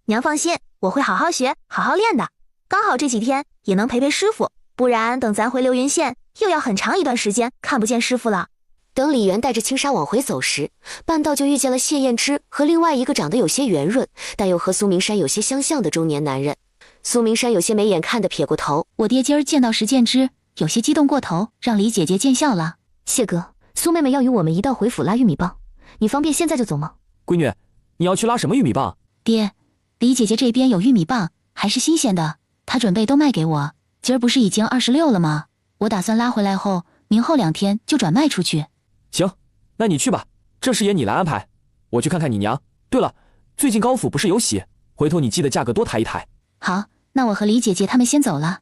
娘放心，我会好好学，好好练的。刚好这几天也能陪陪师傅，不然等咱回流云县，又要很长一段时间看不见师傅了。等李媛带着青纱往回走时，半道就遇见了谢燕之和另外一个长得有些圆润，但又和苏明山有些相像的中年男人。苏明山有些没眼看地撇过头，我爹今儿见到石建之，有些激动过头，让李姐姐见笑了。谢哥，苏妹妹要与我们一道回府拉玉米棒，你方便现在就走吗？闺女，你要去拉什么玉米棒？爹，李姐姐这边有玉米棒，还是新鲜的，她准备都卖给我。今儿不是已经26了吗？我打算拉回来后，明后2天就转卖出去。行，那你去吧，这事也你来安排。我去看看你娘。对了，最近高府不是有喜，回头你记得价格多抬一抬。好，那我和李姐姐他们先走了。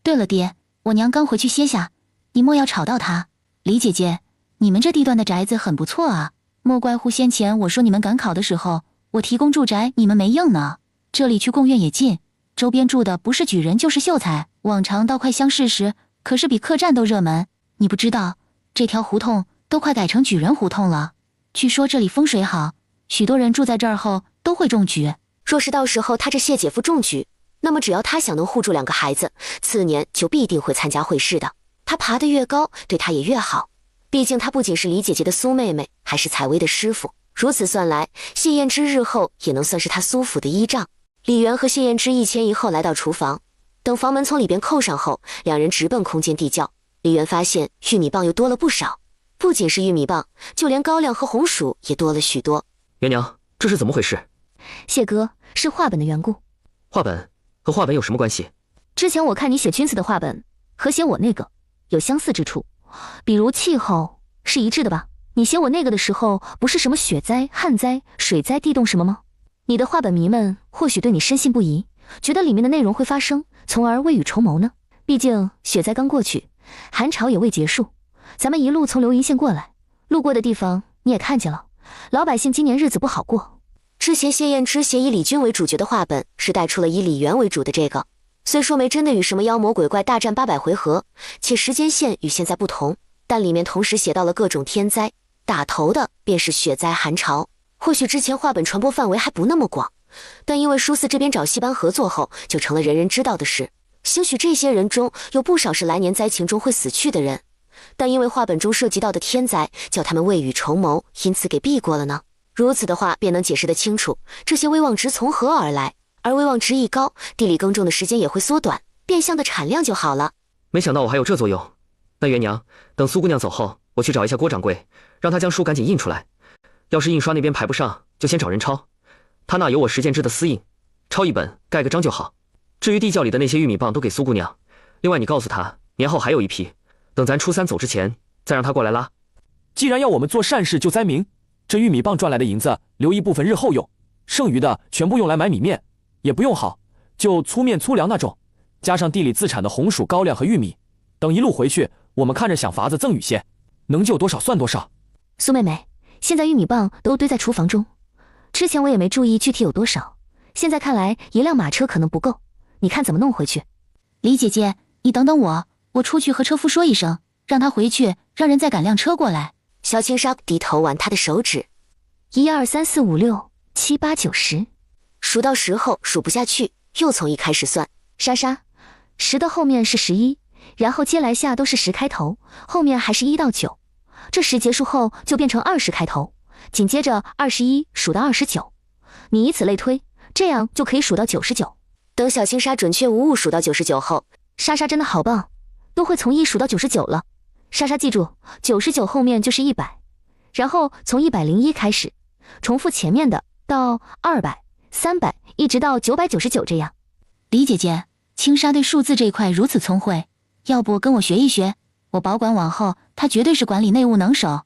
对了爹，我娘刚回去歇下，你莫要吵到她。李姐姐，你们这地段的宅子很不错啊，莫怪乎先前我说你们赶考的时候，我提供住宅你们没应呢。这里去贡院也近，周边住的不是举人就是秀才，往常到快乡试时，可是比客栈都热门。你不知道，这条胡同都快改成举人胡同了。据说这里风水好，许多人住在这儿后都会中举。若是到时候他这谢姐夫中举，那么只要他想能护住2个孩子，次年就必定会参加会试的。他爬得越高，对他也越好。毕竟他不仅是李姐姐的苏妹妹，还是采薇的师傅。如此算来，谢燕之日后也能算是他苏府的依仗。李媛和谢燕之一前一后来到厨房，等房门从里边扣上后，两人直奔空间地窖。李媛发现玉米棒又多了不少，不仅是玉米棒，就连高粱和红薯也多了许多。元娘，这是怎么回事？谢哥，是画本的缘故。画本和画本有什么关系？之前我看你写君子的画本和写我那个有相似之处，比如气候是一致的吧？你写我那个的时候，不是什么雪灾、旱灾、水灾、地动什么吗？你的画本迷们或许对你深信不疑，觉得里面的内容会发生，从而未雨绸缪呢。毕竟雪灾刚过去，寒潮也未结束，咱们一路从流云县过来，路过的地方你也看见了，老百姓今年日子不好过。之前谢燕之写以李军为主角的画本是带出了以李元为主的这个，虽说没真的与什么妖魔鬼怪大战800回合，且时间线与现在不同，但里面同时写到了各种天灾，打头的便是雪灾寒潮。或许之前话本传播范围还不那么广，但因为舒四这边找戏班合作后，就成了人人知道的事。兴许这些人中有不少是来年灾情中会死去的人，但因为话本中涉及到的天灾，叫他们未雨绸缪，因此给避过了呢。如此的话，便能解释得清楚这些威望值从何而来。而威望值一高，地里耕种的时间也会缩短，变相的产量就好了。没想到我还有这作用。那元娘，等苏姑娘走后，我去找一下郭掌柜，让他将书赶紧印出来。要是印刷那边排不上，就先找人抄。他那有我石建之的私印，抄一本盖个章就好。至于地窖里的那些玉米棒，都给苏姑娘。另外你告诉她，年后还有一批，等咱初3走之前，再让她过来拉。既然要我们做善事救灾民，这玉米棒赚来的银子留一部分日后用，剩余的全部用来买米面，也不用好，就粗面粗粮那种，加上地里自产的红薯、高粱和玉米。等一路回去，我们看着想法子赠与些，能救多少算多少。苏妹妹，现在玉米棒都堆在厨房中，之前我也没注意具体有多少，现在看来一辆马车可能不够，你看怎么弄回去？李姐姐，你等等我出去和车夫说一声，让他回去，让人再赶辆车过来。萧青纱低头玩她的手指，1、2、3、4、5、6、7、8、9、10，数到10后数不下去，又从1开始算。莎莎，10的后面是11，然后接来下都是10开头，后面还是1到9，这10结束后就变成20开头，紧接着21数到29，你以此类推，这样就可以数到99。等小青纱准确无误数到99后，莎莎真的好棒，都会从1数到99了。莎莎记住，99后面就是100，然后从101开始，重复前面的到200、300，一直到999这样。李姐姐，青纱对数字这块如此聪慧，要不跟我学一学？我保管往后，她绝对是管理内务能手。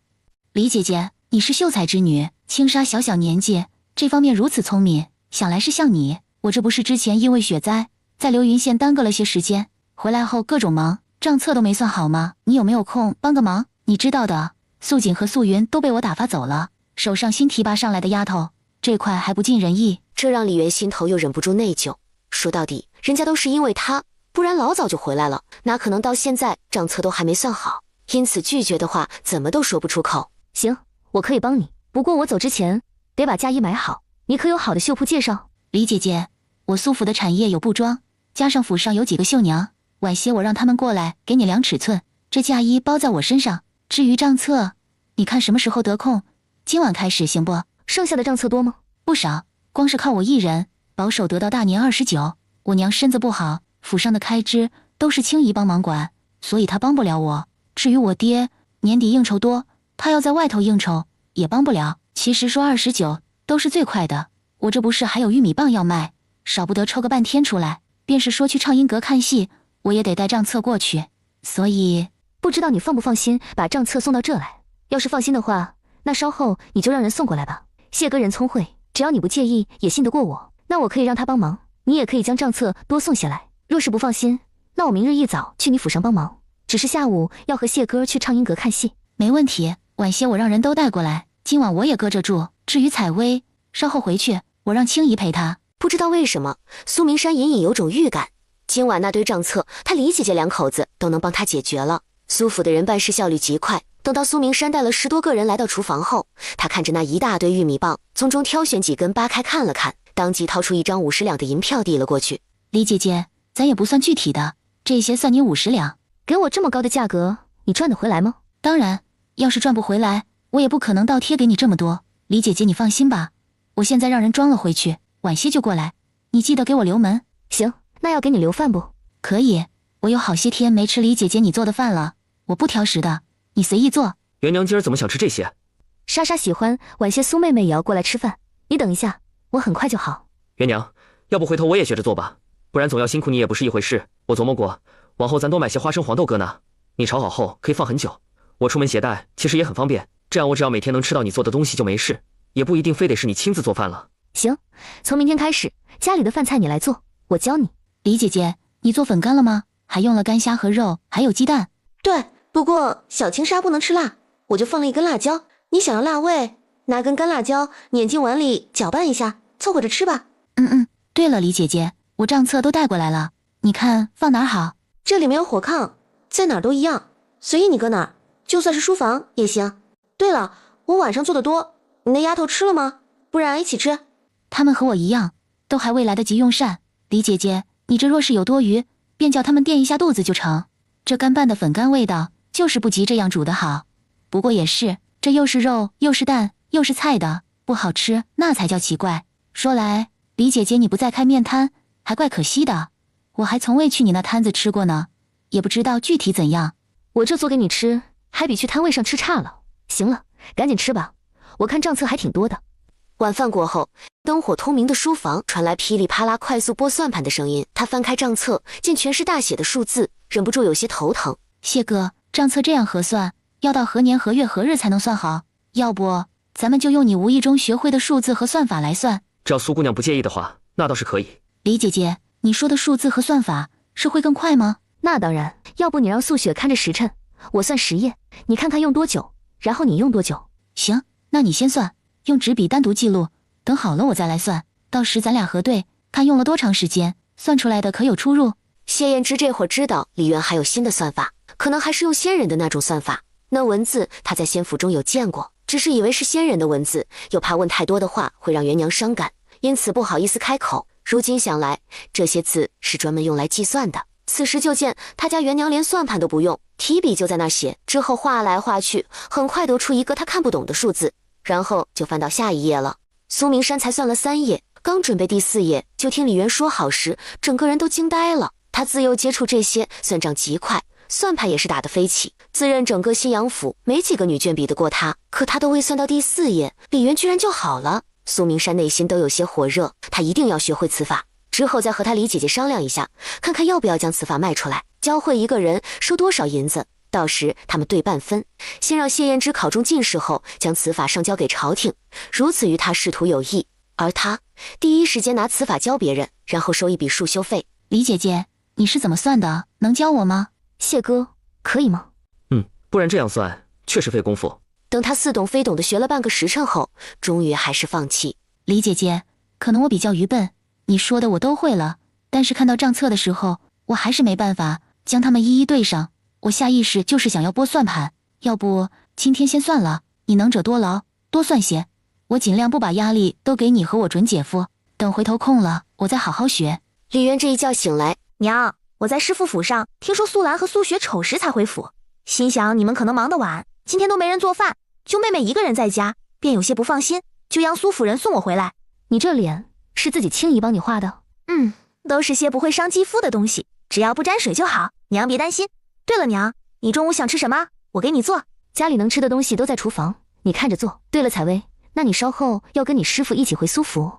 李姐姐，你是秀才之女，青纱小小年纪，这方面如此聪明，想来是像你。我这不是之前因为雪灾，在流云县耽搁了些时间，回来后各种忙，账册都没算好吗？你有没有空帮个忙？你知道的，素锦和素云都被我打发走了，手上新提拔上来的丫头，这块还不尽人意，这让李媛心头又忍不住内疚。说到底，人家都是因为他，不然老早就回来了，哪可能到现在账册都还没算好？因此拒绝的话怎么都说不出口。行，我可以帮你，不过我走之前得把嫁衣买好。你可有好的绣铺介绍？李姐姐，我苏府的产业有布庄，加上府上有几个绣娘，晚些我让他们过来给你量尺寸，这嫁衣包在我身上。至于账册，你看什么时候得空，今晚开始行不？剩下的账册多吗？不少，光是靠我一人，保守得到大年29。我娘身子不好，府上的开支都是青姨帮忙管，所以她帮不了我。至于我爹，年底应酬多，他要在外头应酬，也帮不了。其实说29都是最快的，我这不是还有玉米棒要卖，少不得抽个半天出来。便是说去畅音阁看戏，我也得带账册过去，所以不知道你放不放心把账册送到这来。要是放心的话，那稍后你就让人送过来吧。谢哥人聪慧，只要你不介意，也信得过我，那我可以让他帮忙，你也可以将账册多送下来。若是不放心，那我明日一早去你府上帮忙，只是下午要和谢哥去畅音阁看戏。没问题，晚些我让人都带过来，今晚我也搁着住。至于采薇，稍后回去我让青姨陪她。不知道为什么，苏明山隐隐有种预感，今晚那堆账册，他李姐姐两口子都能帮他解决了。苏府的人办事效率极快，等到苏明山带了10多个人来到厨房后，他看着那一大堆玉米棒，从中挑选几根扒开看了看，当即掏出1张50两的银票递了过去。李姐姐，咱也不算具体的，这些算你50两。给我这么高的价格，你赚得回来吗？当然，要是赚不回来，我也不可能倒贴给你这么多。李姐姐你放心吧，我现在让人装了回去，晚些就过来，你记得给我留门。行，那要给你留饭不？可以，我有好些天没吃李姐姐你做的饭了，我不挑食的，你随意做。元娘今儿怎么想吃这些？莎莎喜欢，晚些苏妹妹也要过来吃饭，你等一下，我很快就好。元娘，要不回头我也学着做吧，不然总要辛苦你也不是一回事。我琢磨过，往后咱多买些花生黄豆搁那，你炒好后可以放很久，我出门携带其实也很方便，这样我只要每天能吃到你做的东西就没事，也不一定非得是你亲自做饭了。行，从明天开始，家里的饭菜你来做，我教你。李姐姐，你做粉干了吗？还用了干虾和肉，还有鸡蛋。对，不过小青纱不能吃辣，我就放了1根辣椒。你想要辣味，拿根干辣椒碾进碗里搅拌一下，凑合着吃吧。对了，李姐姐，我账册都带过来了，你看放哪儿好？这里没有火炕，在哪儿都一样，随意你搁哪儿，就算是书房也行。对了，我晚上做的多，你那丫头吃了吗？不然一起吃。他们和我一样，都还未来得及用膳。李姐姐，你这若是有多余，便叫他们垫一下肚子就成。这干拌的粉干味道，就是不及这样煮的好。不过也是，这又是肉又是蛋又是菜的，不好吃那才叫奇怪。说来，李姐姐你不再开面摊，还怪可惜的。我还从未去你那摊子吃过呢，也不知道具体怎样。我这做给你吃，还比去摊位上吃差了。行了，赶紧吃吧，我看账册还挺多的。晚饭过后，灯火通明的书房传来噼里啪啦快速拨算盘的声音。他翻开账册，见全是大写的数字，忍不住有些头疼。谢哥，账册这样核算，要到何年何月何日才能算好？要不咱们就用你无意中学会的数字和算法来算。只要苏姑娘不介意的话，那倒是可以。李姐姐，你说的数字和算法是会更快吗？那当然，要不你让素雪看着时辰，我算10页，你看看用多久，然后你用多久。行，那你先算，用纸笔单独记录，等好了我再来算，到时咱俩核对，看用了多长时间，算出来的可有出入。谢燕之这会儿知道李渊还有新的算法，可能还是用仙人的那种算法。那文字他在仙府中有见过，只是以为是仙人的文字，又怕问太多的话会让元娘伤感，因此不好意思开口。如今想来，这些字是专门用来计算的。此时就见他家元娘连算盘都不用，提笔就在那儿写，之后画来画去，很快得出一个他看不懂的数字，然后就翻到下一页了。苏明山才算了3页，刚准备第4页，就听李渊说好时，整个人都惊呆了。他自幼接触这些，算账极快，算盘也是打得飞起，自认整个新阳府没几个女眷比得过他。可他都未算到第4页，李渊居然就好了。苏明山内心都有些火热，他一定要学会此法，之后再和他李姐姐商量一下，看看要不要将此法卖出来，教会一个人收多少银子，到时他们对半分。先让谢燕之考中进士后，将此法上交给朝廷，如此于他仕途有益。而他第一时间拿此法教别人，然后收一笔束修费。李姐姐，你是怎么算的？能教我吗？谢哥，可以吗？不然这样算确实费功夫。等他似懂非懂的学了半个时辰后，终于还是放弃。李姐姐，可能我比较愚笨，你说的我都会了，但是看到账册的时候，我还是没办法将它们一一对上。我下意识就是想要拨算盘，要不今天先算了，你能者多劳，多算些。我尽量不把压力都给你和我准姐夫，等回头空了，我再好好学。李渊这一觉醒来，娘，我在师傅府上听说苏兰和苏雪丑时才回府，心想你们可能忙得晚，今天都没人做饭，就妹妹一个人在家，便有些不放心，就央苏夫人送我回来。你这脸是自己轻易帮你画的？都是些不会伤肌肤的东西，只要不沾水就好，娘别担心。对了娘，你中午想吃什么？我给你做。家里能吃的东西都在厨房，你看着做。对了采薇，那你稍后要跟你师傅一起回苏府。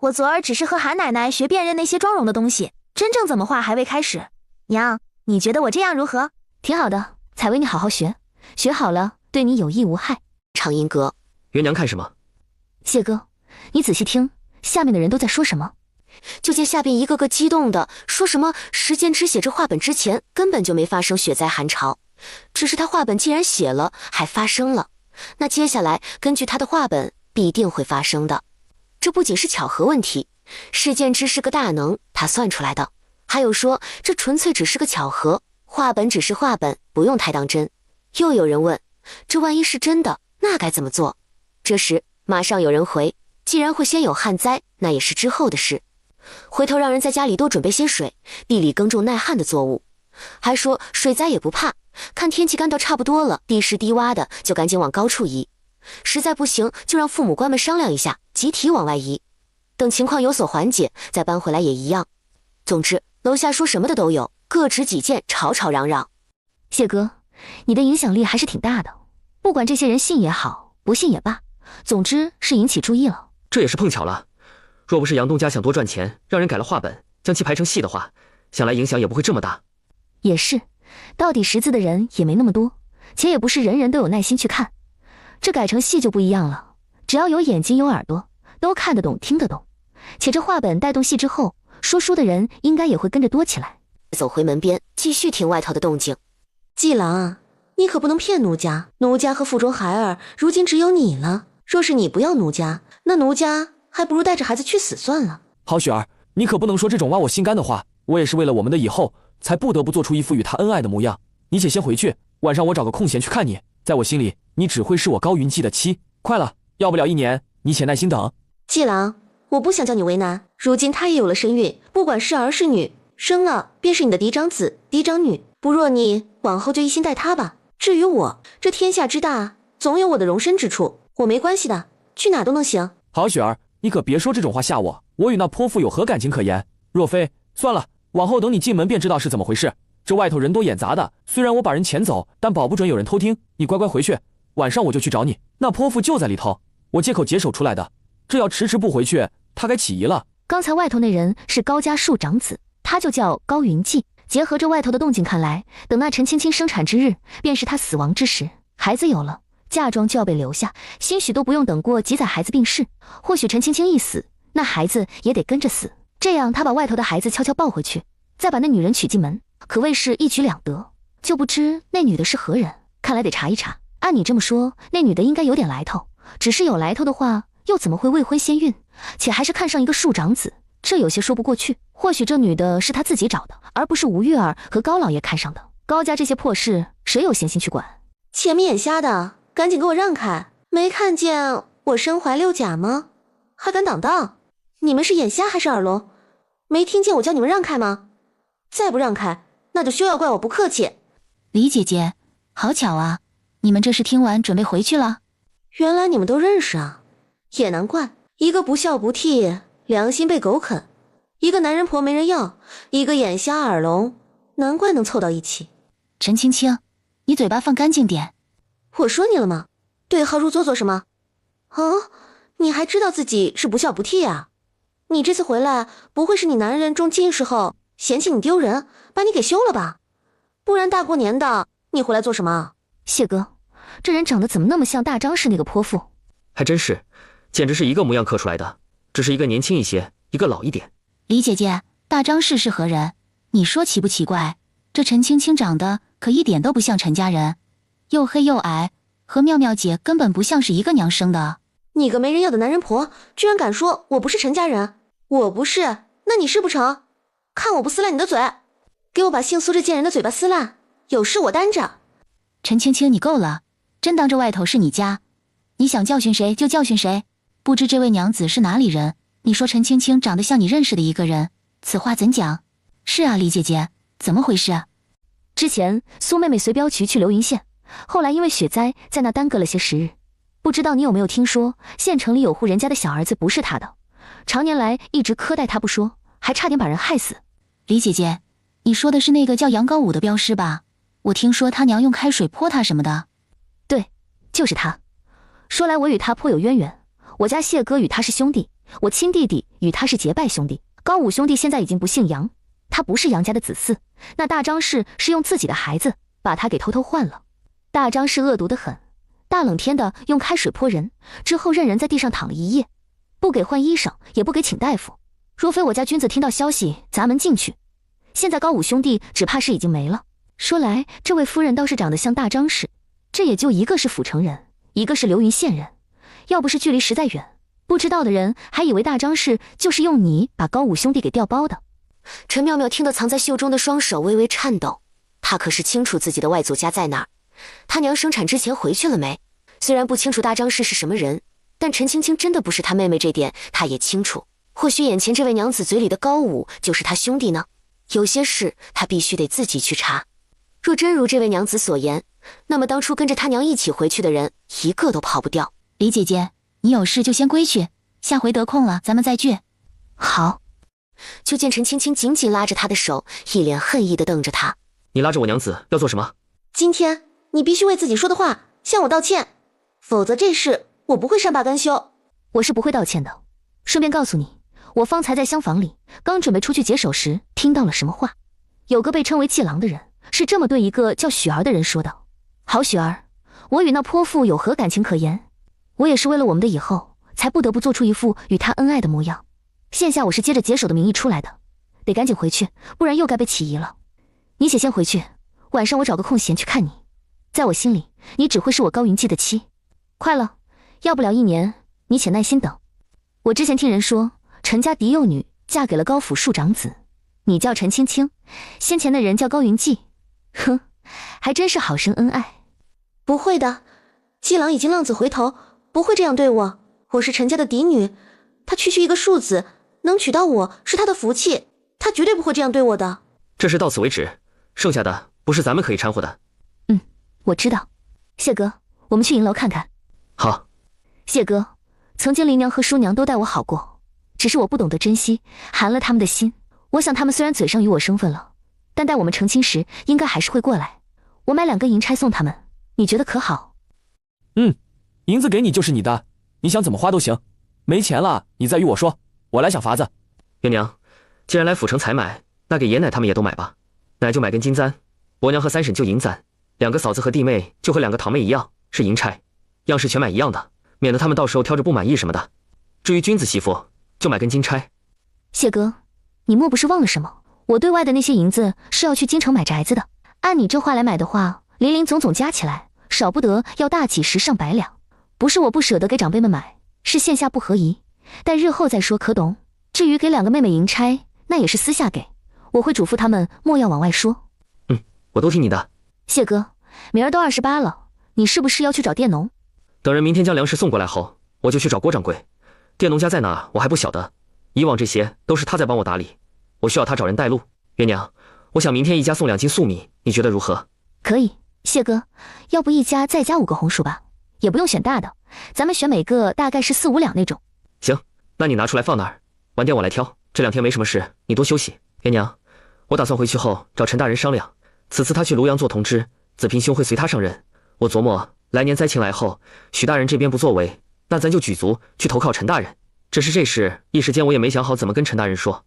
我昨儿只是和韩奶奶学辨认那些妆容的东西，真正怎么画还未开始。娘，你觉得我这样如何？挺好的，采薇你好好学，学好了对你有益无害。畅音阁，元娘看什么？谢哥，你仔细听，下面的人都在说什么？就见下边一个个激动的说什么时间之写这画本之前根本就没发生雪灾寒潮，只是他画本既然写了还发生了，那接下来根据他的画本必定会发生的。这不仅是巧合问题，事件之是个大能，他算出来的。还有说这纯粹只是个巧合，画本只是画本，不用太当真。又有人问，这万一是真的，那该怎么做？这时马上有人回，既然会先有旱灾，那也是之后的事。回头让人在家里多准备些水，地里耕种耐旱的作物。还说水灾也不怕，看天气干到差不多了，地势低洼的就赶紧往高处移，实在不行就让父母官们商量一下，集体往外移。等情况有所缓解，再搬回来也一样。总之楼下说什么的都有，各执己见，吵吵嚷嚷。谢哥，你的影响力还是挺大的，不管这些人信也好，不信也罢，总之是引起注意了。这也是碰巧了，若不是杨东家想多赚钱，让人改了画本，将其排成戏的话，想来影响也不会这么大。也是，到底识字的人也没那么多，且也不是人人都有耐心去看。这改成戏就不一样了，只要有眼睛有耳朵，都看得懂听得懂。且这画本带动戏之后，说书的人应该也会跟着多起来。走回门边，继续听外头的动静。季郎啊，你可不能骗奴家，奴家和府中孩儿如今只有你了。若是你不要奴家，那奴家还不如带着孩子去死算了。好雪儿，你可不能说这种挖我心肝的话，我也是为了我们的以后，才不得不做出一副与他恩爱的模样。你且先回去，晚上我找个空闲去看你，在我心里，你只会是我高云际的妻。快了，要不了1年，你且耐心等。季郎，我不想叫你为难，如今他也有了身孕，不管是儿是女，生了便是你的嫡长子、嫡长女。不若你往后就一心待他吧。至于我，这天下之大，总有我的容身之处，我没关系的，去哪都能行。好雪儿，你可别说这种话吓我，我与那泼妇有何感情可言？若非，算了，往后等你进门便知道是怎么回事。这外头人多眼杂的，虽然我把人遣走，但保不准有人偷听。你乖乖回去，晚上我就去找你。那泼妇就在里头，我借口解手出来的。这要迟迟不回去，他该起疑了。刚才外头那人是高家庶长子，他就叫高云际。结合着外头的动静看来，等那陈青青生产之日，便是他死亡之时。孩子有了，嫁妆就要被留下，兴许都不用等过几载孩子病逝。或许陈青青一死，那孩子也得跟着死。这样他把外头的孩子悄悄抱回去，再把那女人娶进门，可谓是一举两得。就不知那女的是何人，看来得查一查。按你这么说，那女的应该有点来头，只是有来头的话，又怎么会未婚先孕，且还是看上一个庶长子？这有些说不过去。或许这女的是他自己找的，而不是吴月儿和高老爷看上的。高家这些破事，谁有闲心去管？前面眼瞎的，赶紧给我让开！没看见我身怀6甲吗？还敢挡道？你们是眼瞎还是耳聋？没听见我叫你们让开吗？再不让开，那就休要怪我不客气。李姐姐，好巧啊，你们这是听完准备回去了？原来你们都认识啊，也难怪，一个不孝不悌，良心被狗啃，一个男人婆没人要，一个眼瞎耳聋，难怪能凑到一起。陈青青，你嘴巴放干净点。我说你了吗？对号入座做什么？哦，你还知道自己是不孝不悌啊？你这次回来，不会是你男人中进士后嫌弃你丢人，把你给休了吧？不然大过年的，你回来做什么？谢哥，这人长得怎么那么像大张氏那个泼妇？还真是，简直是一个模样刻出来的，只是一个年轻一些，一个老一点。李姐姐，大张氏是何人？你说奇不奇怪？这陈青青长得可一点都不像陈家人，又黑又矮，和妙妙姐根本不像是一个娘生的。你个没人要的男人婆，居然敢说我不是陈家人？我不是，那你是不成？看我不撕烂你的嘴！给我把姓苏这贱人的嘴巴撕烂，有事我担着。陈青青，你够了，真当这外头是你家，你想教训谁就教训谁。不知这位娘子是哪里人？你说陈青青长得像你认识的一个人，此话怎讲？是啊，李姐姐，怎么回事啊？之前苏妹妹随镖局去流云县，后来因为雪灾在那耽搁了些时日。不知道你有没有听说，县城里有户人家的小儿子不是他的，常年来一直苛待他不说，还差点把人害死。李姐姐，你说的是那个叫杨高武的镖师吧？我听说他娘用开水泼他什么的。对，就是他。说来我与他颇有渊源，我家谢哥与他是兄弟，我亲弟弟与他是结拜兄弟。高武兄弟现在已经不姓杨，他不是杨家的子嗣。那大张氏是用自己的孩子把他给偷偷换了。大张氏恶毒得很，大冷天的用开水泼人，之后任人在地上躺了一夜，不给换衣裳，也不给请大夫。若非我家君子听到消息砸门进去，现在高武兄弟只怕是已经没了。说来这位夫人倒是长得像大张氏，这也就一个是府城人，一个是流云县人。要不是距离实在远，不知道的人还以为大张氏就是用你把高武兄弟给调包的。陈妙妙听得藏在袖中的双手微微颤抖，她可是清楚自己的外祖家在哪儿，她娘生产之前回去了没？虽然不清楚大张氏是什么人，但陈青青真的不是她妹妹这点她也清楚。或许眼前这位娘子嘴里的高武就是她兄弟呢？有些事她必须得自己去查。若真如这位娘子所言，那么当初跟着她娘一起回去的人一个都跑不掉。李姐姐，你有事就先归去，下回得空了咱们再聚。好。就见陈青青紧紧拉着她的手，一脸恨意地瞪着她。你拉着我娘子要做什么？今天你必须为自己说的话向我道歉，否则这事我不会善罢甘休。我是不会道歉的。顺便告诉你，我方才在厢房里刚准备出去解手时听到了什么话。有个被称为季郎的人是这么对一个叫许儿的人说道：好许儿，我与那泼妇有何感情可言？我也是为了我们的以后才不得不做出一副与他恩爱的模样。现下我是接着解手的名义出来的，得赶紧回去，不然又该被起疑了。你且先回去，晚上我找个空闲去看你。在我心里，你只会是我高云际的妻。快了，要不了1年，你且耐心等。我之前听人说，陈家嫡幼女嫁给了高府庶长子，你叫陈青青，先前的人叫高云际。哼，还真是好生恩爱。不会的，季郎已经浪子回头，不会这样对我。我是陈家的嫡女，他区区一个庶子，能娶到我是他的福气，他绝对不会这样对我的。这事到此为止，剩下的不是咱们可以掺和的。我知道。谢哥，我们去银楼看看。好。谢哥，曾经林娘和叔娘都待我好过，只是我不懂得珍惜，寒了他们的心。我想他们虽然嘴上与我生分了，但待我们成亲时，应该还是会过来。我买2根银钗送他们，你觉得可好？银子给你就是你的，你想怎么花都行。没钱了，你再与我说，我来想法子。元娘，既然来府城采买，那给爷奶他们也都买吧。奶就买根金簪，伯娘和三婶就银簪，2个嫂子和弟妹就和2个堂妹一样，是银钗，样式全买一样的，免得他们到时候挑着不满意什么的。至于君子媳妇，就买根金钗。谢哥，你莫不是忘了什么？我对外的那些银子是要去京城买宅子的，按你这话来买的话，林总加起来少不得要大几10上百两。不是我不舍得给长辈们买，是线下不合宜，但日后再说可懂。至于给2个妹妹银钗，那也是私下给，我会嘱咐他们莫要往外说。我都听你的。谢哥，明儿都28了，你是不是要去找佃农？等人明天将粮食送过来后，我就去找郭掌柜。佃农家在哪我还不晓得，以往这些都是他在帮我打理，我需要他找人带路。元娘，我想明天一家送2斤粟米，你觉得如何？可以。谢哥，要不一家再加5个红薯吧，也不用选大的，咱们选每个大概是4、5两那种。行，那你拿出来放那儿，晚点我来挑。这2天没什么事，你多休息。元娘，我打算回去后找陈大人商量，此次他去庐阳做同知，子平兄会随他上任。我琢磨来年灾情来后，许大人这边不作为，那咱就举足去投靠陈大人。只是这事一时间我也没想好怎么跟陈大人说。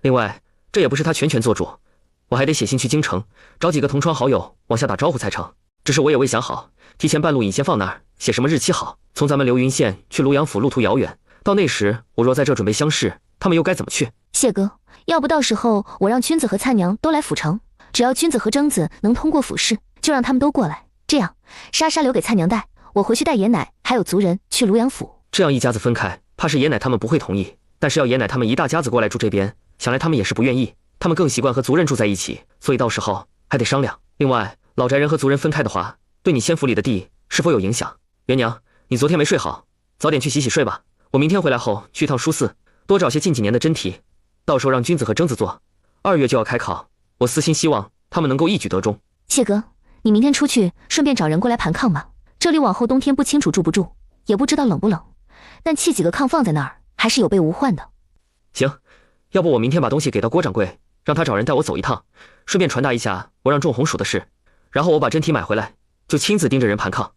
另外，这也不是他全权做主，我还得写信去京城，找几个同窗好友往下打招呼才成。只是我也未想好，提前半路引先放那儿，写什么日期好。从咱们流云县去庐阳府路途遥远，到那时我若在这准备丧事，他们又该怎么去？谢哥，要不到时候我让君子和灿娘都来府城，只要君子和征子能通过府试，就让他们都过来。这样，莎莎留给灿娘带，我回去带爷奶还有族人去庐阳府。这样一家子分开，怕是爷奶他们不会同意。但是要爷奶他们一大家子过来住这边，想来他们也是不愿意。他们更习惯和族人住在一起，所以到时候还得商量。另外，老宅人和族人分开的话，对你先府里的地是否有影响？元娘，你昨天没睡好，早点去洗洗睡吧。我明天回来后去趟书寺，多找些近几年的真题，到时候让君子和征子做。2月就要开考，我私心希望他们能够一举得中。谢哥，你明天出去顺便找人过来盘炕吧。这里往后冬天不清楚住不住，也不知道冷不冷，但砌几个炕放在那儿，还是有备无患的。行，要不我明天把东西给到郭掌柜，让他找人带我走一趟，顺便传达一下我让种红薯的事，然后我把真题买回来，就亲自盯着人盘炕，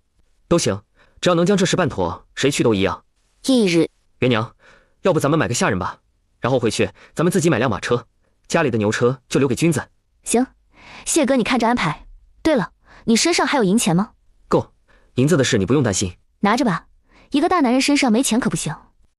都行，只要能将这事办妥，谁去都一样。翌日，元娘，要不咱们买个下人吧，然后回去咱们自己买辆马车，家里的牛车就留给君子。行，谢哥你看着安排。对了，你身上还有银钱吗？够，银子的事你不用担心。拿着吧，一个大男人身上没钱可不行。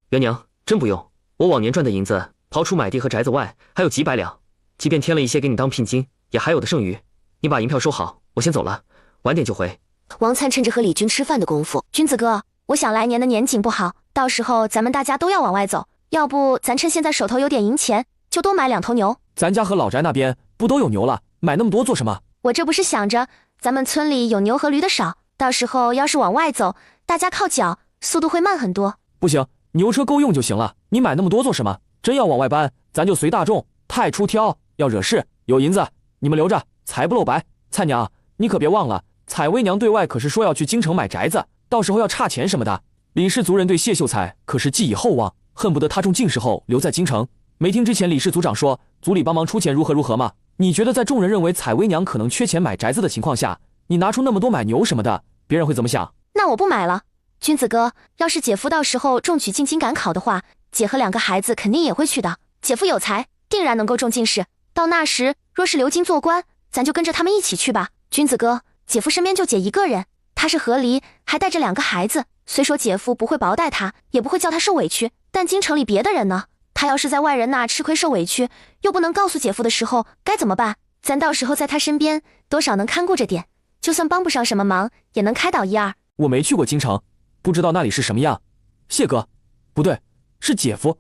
元娘，真不用，我往年赚的银子，刨除买地和宅子外，还有几百两，即便添了一些给你当聘金，也还有的剩余。你把银票收好，我先走了，晚点就回。王灿趁着和李军吃饭的功夫，君子哥，我想来年的年景不好，到时候咱们大家都要往外走，要不咱趁现在手头有点银钱，就多买2头牛。咱家和老宅那边不都有牛了，买那么多做什么？我这不是想着，咱们村里有牛和驴的少，到时候要是往外走，大家靠脚，速度会慢很多。不行，牛车够用就行了，你买那么多做什么？真要往外搬，咱就随大众，太出挑，要惹事。有银子你们留着，财不露白。灿娘，你可别忘了，采薇娘对外可是说要去京城买宅子，到时候要差钱什么的。李氏族人对谢秀才可是寄以厚望，恨不得他中进士后留在京城。没听之前李氏族长说族里帮忙出钱如何吗？你觉得在众人认为采薇娘可能缺钱买宅子的情况下，你拿出那么多买牛什么的，别人会怎么想？那我不买了。君子哥，要是姐夫到时候中举进京赶考的话，姐和2个孩子肯定也会去的。姐夫有才，定然能够中进士。到那时若是留京做官，咱就跟着他们一起去吧。君子哥，姐夫身边就姐一个人，他是和离，还带着2个孩子。虽说姐夫不会薄待他，也不会叫他受委屈，但京城里别的人呢？他要是在外人那吃亏受委屈，又不能告诉姐夫的时候，该怎么办？咱到时候在他身边，多少能看顾着点，就算帮不上什么忙，也能开导1、2。我没去过京城，不知道那里是什么样。谢哥，不对，是姐夫。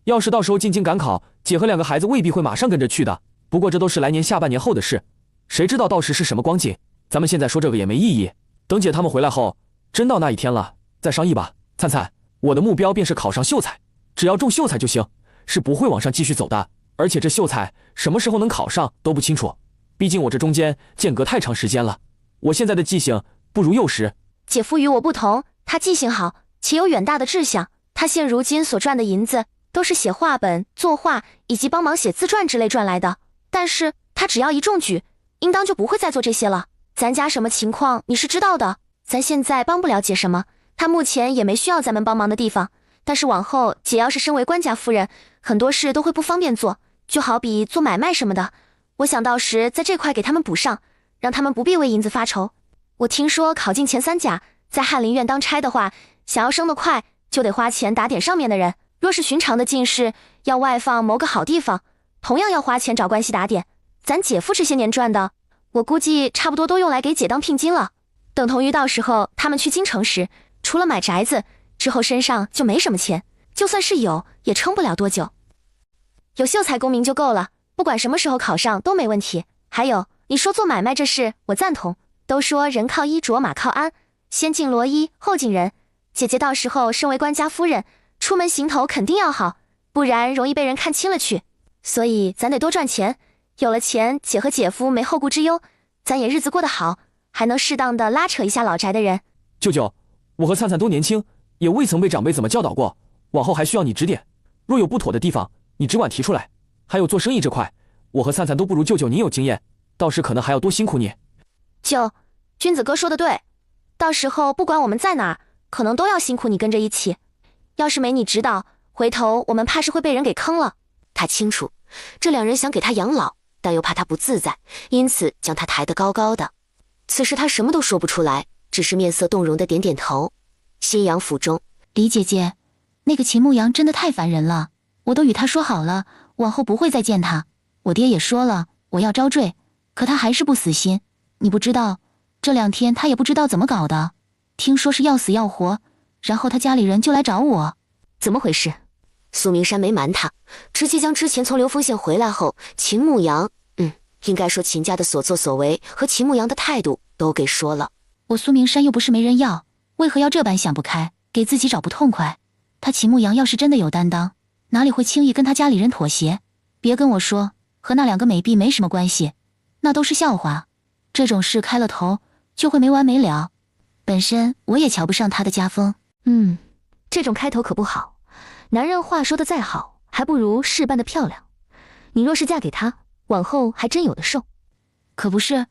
要是到时候进京赶考，姐和2个孩子未必会马上跟着去的。不过这都是来年下半年后的事，谁知道到时是什么光景？咱们现在说这个也没意义。等姐他们回来后，真到那一天了，再商议吧。灿灿，我的目标便是考上秀才，只要中秀才就行，是不会往上继续走的。而且这秀才什么时候能考上都不清楚，毕竟我这中间间隔太长时间了。我现在的记性不如幼时。姐夫与我不同，他记性好，且有远大的志向。他现如今所赚的银子，都是写画本、作画以及帮忙写自传之类赚来的。但是他只要一中举，应当就不会再做这些了。咱家什么情况你是知道的，咱现在帮不了姐什么，她目前也没需要咱们帮忙的地方。但是往后姐要是身为官家夫人，很多事都会不方便做，就好比做买卖什么的。我想到时在这块给他们补上，让他们不必为银子发愁。我听说考进前3甲，在翰林院当差的话，想要升得快，就得花钱打点上面的人。若是寻常的进士，要外放谋个好地方，同样要花钱找关系打点。咱姐夫这些年赚的，我估计差不多都用来给姐当聘金了。等同于到时候他们去京城时，除了买宅子，之后身上就没什么钱，就算是有，也撑不了多久。有秀才功名就够了，不管什么时候考上都没问题。还有，你说做买卖这事，我赞同。都说人靠衣着，马靠鞍，先敬罗衣，后敬人。姐姐到时候身为官家夫人，出门行头肯定要好，不然容易被人看轻了去。所以咱得多赚钱，有了钱，姐和姐夫没后顾之忧，咱也日子过得好，还能适当的拉扯一下老宅的人。舅舅，我和灿灿都年轻，也未曾被长辈怎么教导过，往后还需要你指点。若有不妥的地方，你只管提出来。还有做生意这块，我和灿灿都不如舅舅您有经验，到时可能还要多辛苦你。君子哥说的对，到时候不管我们在哪儿，可能都要辛苦你跟着一起。要是没你指导，回头我们怕是会被人给坑了。他清楚，这2人想给他养老，但又怕他不自在，因此将他抬得高高的。此时他什么都说不出来，只是面色动容的点点头。新阳府中，李姐姐，那个秦牧阳真的太烦人了，我都与他说好了，往后不会再见他。我爹也说了，我要招赘，可他还是不死心。你不知道，这2天他也不知道怎么搞的，听说是要死要活，然后他家里人就来找我。怎么回事？苏明山没瞒他，直接将之前从流丰县回来后，秦牧阳，应该说秦家的所作所为和秦牧阳的态度都给说了。我苏明山又不是没人要，为何要这般想不开，给自己找不痛快？他秦牧阳要是真的有担当，哪里会轻易跟他家里人妥协？别跟我说和那2个美婢没什么关系，那都是笑话。这种事开了头就会没完没了。本身我也瞧不上他的家风。这种开头可不好。男人话说的再好，还不如事办的漂亮。你若是嫁给他，往后还真有的受。可不是，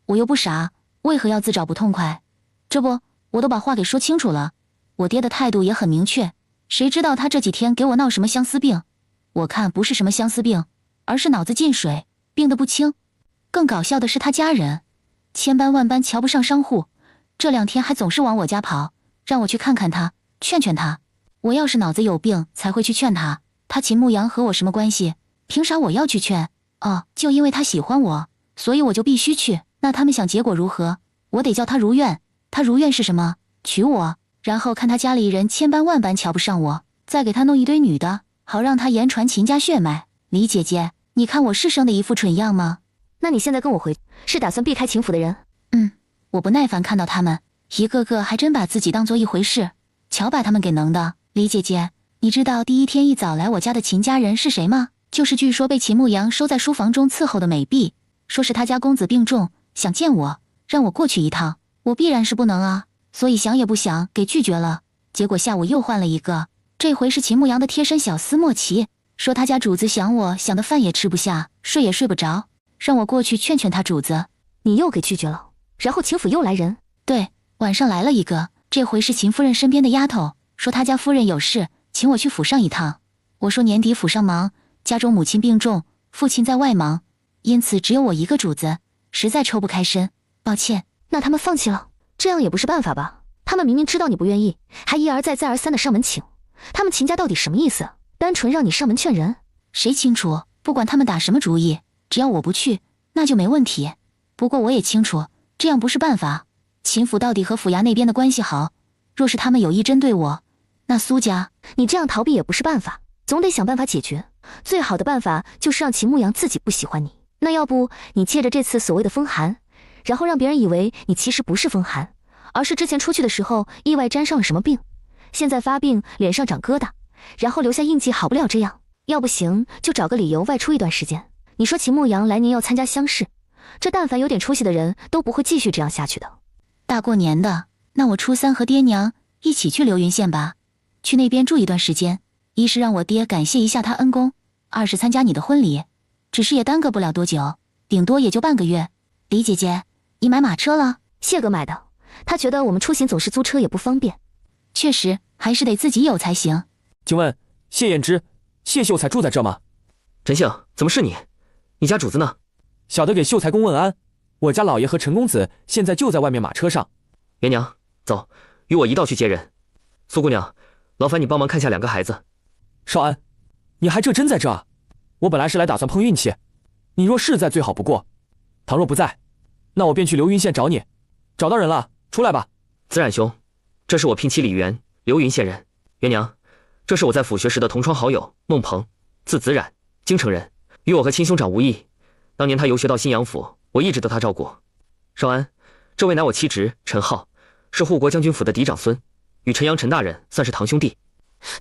我又不傻，为何要自找不痛快？这不，我都把话给说清楚了。我爹的态度也很明确，谁知道他这几天给我闹什么相思病？我看不是什么相思病，而是脑子进水，病得不轻。更搞笑的是他家人，千般万般瞧不上商户，这2天还总是往我家跑，让我去看看他，劝劝他。我要是脑子有病才会去劝他，他秦牧阳和我什么关系？凭啥我要去劝？就因为他喜欢我，所以我就必须去。那他们想结果如何？我得叫他如愿。他如愿是什么？娶我，然后看他家里人千般万般瞧不上我，再给他弄一堆女的，好让他言传秦家血脉。李姐姐，你看我是生的一副蠢样吗？那你现在跟我回，是打算避开秦府的人？我不耐烦看到他们一个个还真把自己当做一回事，瞧把他们给能的。李姐姐，你知道第1天一早来我家的秦家人是谁吗？就是据说被秦牧阳收在书房中伺候的美婢，说是他家公子病重，想见我，让我过去一趟。我必然是不能啊，所以想也不想给拒绝了。结果下午又换了一个，这回是秦牧阳的贴身小厮莫奇，说他家主子想我想的饭也吃不下，睡也睡不着，让我过去劝劝他主子。你又给拒绝了，然后秦府又来人？对，晚上来了一个，这回是秦夫人身边的丫头，说他家夫人有事，请我去府上一趟。我说年底府上忙，家中母亲病重，父亲在外忙，因此只有我一个主子，实在抽不开身，抱歉。那他们放弃了，这样也不是办法吧？他们明明知道你不愿意，还一而再再而三的上门请，他们秦家到底什么意思？单纯让你上门劝人？谁清楚？不管他们打什么主意，只要我不去，那就没问题。不过我也清楚，这样不是办法。秦府到底和府衙那边的关系好，若是他们有意针对我，那苏家……你这样逃避也不是办法，总得想办法解决。最好的办法就是让秦牧阳自己不喜欢你，那要不你借着这次所谓的风寒，然后让别人以为你其实不是风寒，而是之前出去的时候意外沾上了什么病，现在发病脸上长疙瘩，然后留下印记，好不了这样。要不行就找个理由外出一段时间。你说秦牧阳来年要参加乡试，这但凡有点出息的人都不会继续这样下去的。大过年的，那我初3和爹娘一起去流云县吧，去那边住一段时间，一是让我爹感谢一下他恩公，二是参加你的婚礼，只是也耽搁不了多久，顶多也就半个月。李姐姐，你买马车了？谢哥买的，他觉得我们出行总是租车也不方便。确实，还是得自己有才行。请问谢燕之、谢秀才住在这吗？陈姓，怎么是你？你家主子呢？小的给秀才公问安，我家老爷和陈公子现在就在外面马车上。元娘，走，与我一道去接人。苏姑娘，劳烦你帮忙看下2个孩子。少安，你还真在这？我本来是来打算碰运气，你若是在最好不过，倘若不在，那我便去流云县找你。找到人了，出来吧。子冉兄，这是我聘妻李媛，流云县人。元娘，这是我在府学时的同窗好友孟鹏，字子冉，京城人，与我和亲兄长无异。当年他游学到新阳府，我一直得他照顾。少安，这位乃我妻侄陈浩，是护国将军府的嫡长孙，与陈阳陈大人算是堂兄弟。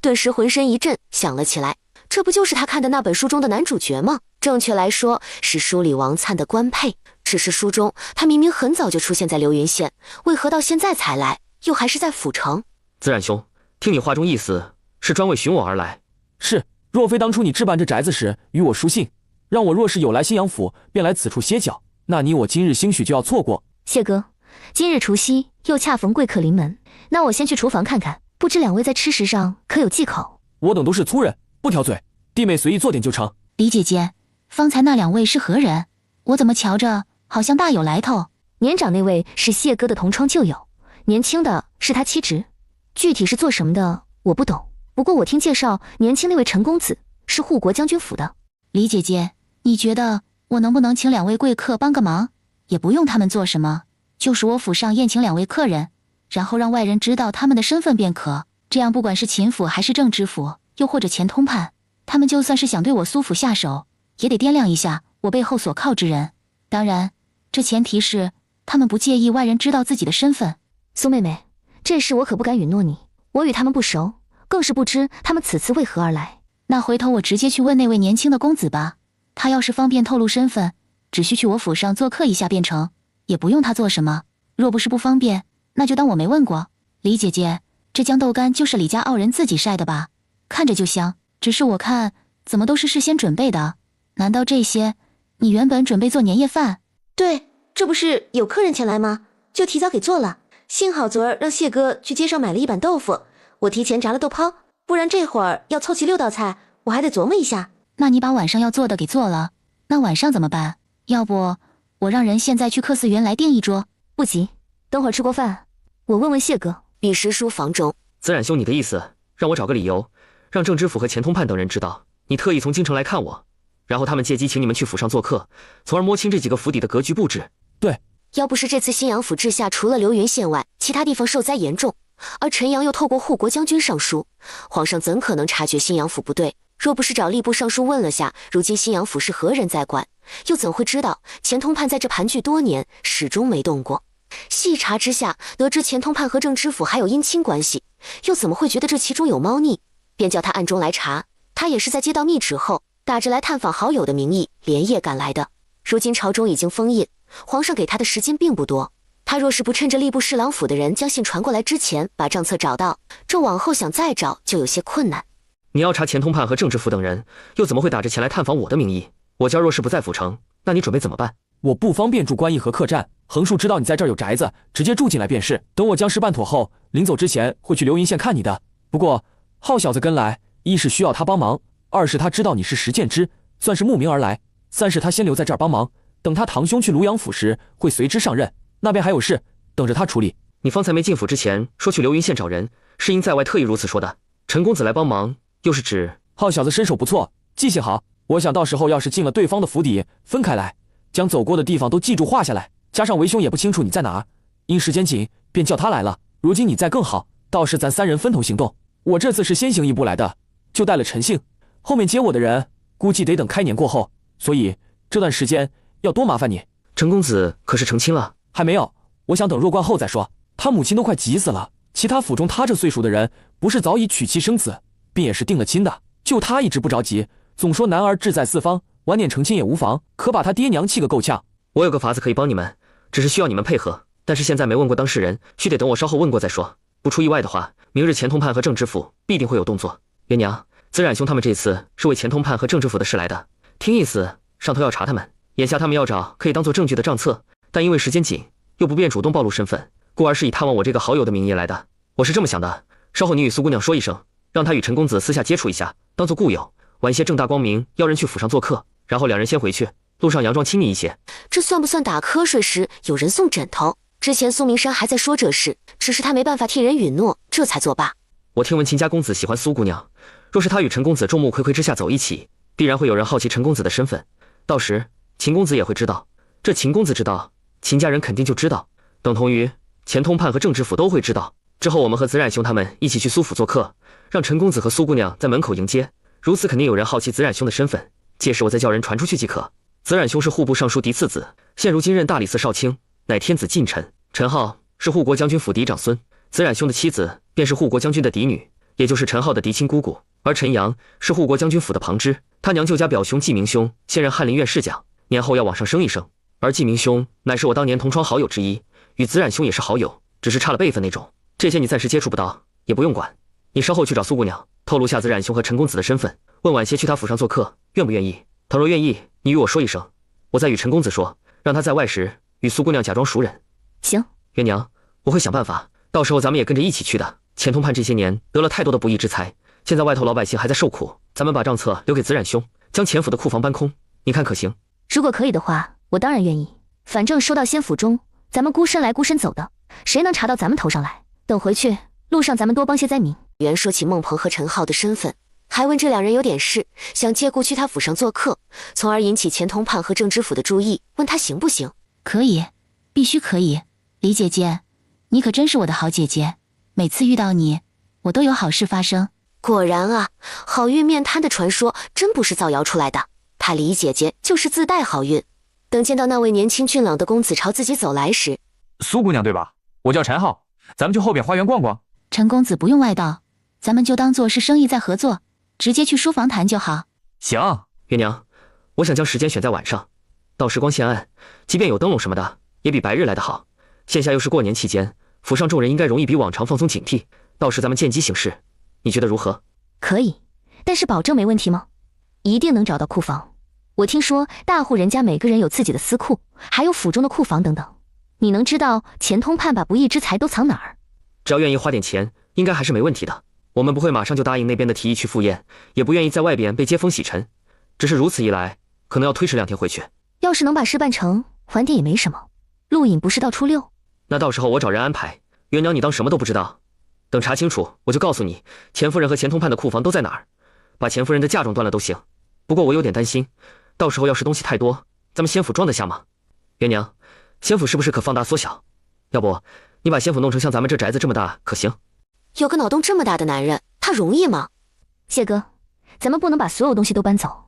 顿时浑身一震，想了起来，这不就是他看的那本书中的男主角吗？正确来说是书里王粲的官配，只是书中他明明很早就出现在流云县，为何到现在才来，又还是在府城？子冉兄，听你话中意思是专为寻我而来。是，若非当初你置办这宅子时与我书信，让我若是有来新阳府便来此处歇脚，那你我今日兴许就要错过。谢哥，今日除夕又恰逢贵客临门，那我先去厨房看看，不知2位在吃食上可有忌口？我等都是粗人，不挑嘴，弟妹随意做点就成。李姐姐，方才那2位是何人？我怎么瞧着好像大有来头？年长那位是谢哥的同窗旧友，年轻的是他妻侄，具体是做什么的我不懂，不过我听介绍，年轻那位陈公子是护国将军府的。李姐姐，你觉得我能不能请2位贵客帮个忙？也不用他们做什么，就是我府上宴请2位客人，然后让外人知道他们的身份便可。这样不管是秦府还是正知府，又或者前通判，他们就算是想对我苏府下手，也得掂量一下我背后所靠之人。当然，这前提是他们不介意外人知道自己的身份。苏妹妹，这事我可不敢允诺你，我与他们不熟，更是不知他们此次为何而来。那回头我直接去问那位年轻的公子吧，他要是方便透露身份，只需去我府上做客一下便成，也不用他做什么。若不是不方便，那就当我没问过。李姐姐，这豇豆干就是李家傲人自己晒的吧？看着就香，只是我看怎么都是事先准备的。难道这些你原本准备做年夜饭？对，这不是有客人前来吗？就提早给做了。幸好昨儿让谢哥去街上买了一板豆腐，我提前炸了豆泡，不然这会儿要凑齐6道菜，我还得琢磨一下。那你把晚上要做的给做了，那晚上怎么办？要不我让人现在去客嗣园来订一桌。不急，等会儿吃过饭，我问问谢哥。彼时书房中，子冉兄，你的意思让我找个理由，让郑知府和钱通判等人知道你特意从京城来看我，然后他们借机请你们去府上做客，从而摸清这几个府邸的格局布置。对，要不是这次新阳府治下除了流云县外，其他地方受灾严重，而陈阳又透过护国将军上书，皇上怎可能察觉新阳府不对？若不是找吏部尚书问了下，如今新阳府是何人在管，又怎会知道钱通判在这盘踞多年，始终没动过？细查之下，得知钱通判和郑知府还有姻亲关系，又怎么会觉得这其中有猫腻？便叫他暗中来查。他也是在接到密旨后，打着来探访好友的名义，连夜赶来的。如今朝中已经封印，皇上给他的时间并不多。他若是不趁着吏部侍郎府的人将信传过来之前把账册找到，这往后想再找就有些困难。你要查钱通判和郑知府等人，又怎么会打着前来探访我的名义？我家若是不在府城，那你准备怎么办？我不方便住官驿和客栈，横竖知道你在这儿有宅子，直接住进来便是。等我将事办妥后，临走之前会去流云县看你的。不过浩小子跟来，一是需要他帮忙，二是他知道你是石建之，算是慕名而来，三是他先留在这儿帮忙，等他堂兄去庐阳府时会随之上任，那边还有事等着他处理。你方才没进府之前说去流云县找人，是因在外特意如此说的。陈公子来帮忙，又是指浩小子身手不错，记性好，我想到时候要是进了对方的府邸，分开来，将走过的地方都记住画下来，加上为兄也不清楚你在哪儿，因时间紧，便叫他来了。如今你在更好，倒是咱3人分头行动。我这次是先行一步来的，就带了陈姓，后面接我的人估计得等开年过后，所以这段时间要多麻烦你。陈公子可是成亲了？还没有，我想等弱冠后再说。他母亲都快急死了，其他府中他这岁数的人，不是早已娶妻生子，并也是定了亲的，就他一直不着急，总说男儿志在四方，晚点成亲也无妨，可把他爹娘气个够呛。我有个法子可以帮你们，只是需要你们配合，但是现在没问过当事人，须得等我稍后问过再说。不出意外的话，明日钱通判和郑知府必定会有动作。元娘，子冉兄他们这次是为钱通判和郑知府的事来的，听意思上头要查他们，眼下他们要找可以当做证据的账册，但因为时间紧，又不便主动暴露身份，故而是以探望我这个好友的名义来的。我是这么想的，稍后你与苏姑娘说一声，让她与陈公子私下接触一下，当做故友，晚些正大光明邀人去府上做客，然后两人先回去，路上佯装亲密一些。这算不算打瞌睡时有人送枕头？之前苏明山还在说这事，只是他没办法替人允诺，这才作罢。我听闻秦家公子喜欢苏姑娘，若是他与陈公子众目睽睽之下走一起，必然会有人好奇陈公子的身份，到时秦公子也会知道，这秦公子知道，秦家人肯定就知道，等同于钱通判和郑知府都会知道。之后我们和子冉兄他们一起去苏府做客，让陈公子和苏姑娘在门口迎接，如此肯定有人好奇子冉兄的身份，届时我再叫人传出去即可。子冉兄是户部尚书嫡次子，现如今任大理寺少卿，乃天子近臣。陈浩是护国将军府嫡长孙，子冉兄的妻子便是护国将军的嫡女，也就是陈浩的嫡亲姑姑。而陈阳是护国将军府的旁支，他娘舅家表兄季明兄现任翰林院侍讲，年后要往上升一升。而季明兄乃是我当年同窗好友之一，与子冉兄也是好友，只是差了辈分那种。这些你暂时接触不到，也不用管。你稍后去找苏姑娘，透露下子冉兄和陈公子的身份，问晚些去他府上做客，愿不愿意？倘若愿意，你与我说一声，我再与陈公子说，让他在外时与苏姑娘假装熟人。行，元娘，我会想办法，到时候咱们也跟着一起去的。钱通判这些年得了太多的不义之财，现在外头老百姓还在受苦，咱们把账册留给子冉兄，将钱府的库房搬空，你看可行？如果可以的话，我当然愿意。反正收到先府中，咱们孤身来孤身走的，谁能查到咱们头上来？等回去路上咱们多帮些灾民。原说起孟鹏和陈浩的身份，还问这两人有点事，想借故去他府上做客，从而引起钱通判和郑知府的注意，问他行不行？可以，必须可以。李姐姐，你可真是我的好姐姐，每次遇到你，我都有好事发生。果然啊，好运面瘫的传说真不是造谣出来的，他李姐姐就是自带好运。等见到那位年轻俊朗的公子朝自己走来时，苏姑娘对吧？我叫陈浩，咱们去后边花园逛逛。陈公子不用外道，咱们就当做是生意在合作，直接去书房谈就好。行，月娘，我想将时间选在晚上，到时光线暗，即便有灯笼什么的，也比白日来得好。现下又是过年期间，府上众人应该容易比往常放松警惕，到时咱们见机行事，你觉得如何？可以，但是保证没问题吗？一定能找到库房。我听说大户人家每个人有自己的私库，还有府中的库房等等。你能知道钱通判把不义之财都藏哪儿？只要愿意花点钱，应该还是没问题的。我们不会马上就答应那边的提议去赴宴，也不愿意在外边被接风洗尘。只是如此一来，可能要推迟2天回去。要是能把事办成，还点也没什么。陆隐不是到初6，那到时候我找人安排。元娘，你当什么都不知道？等查清楚，我就告诉你，钱夫人和钱通判的库房都在哪儿，把钱夫人的嫁妆端了都行。不过我有点担心，到时候要是东西太多，咱们仙府装得下吗？元娘，仙府是不是可放大缩小？要不你把仙府弄成像咱们这宅子这么大，可行？有个脑洞这么大的男人，他容易吗？谢哥，咱们不能把所有东西都搬走。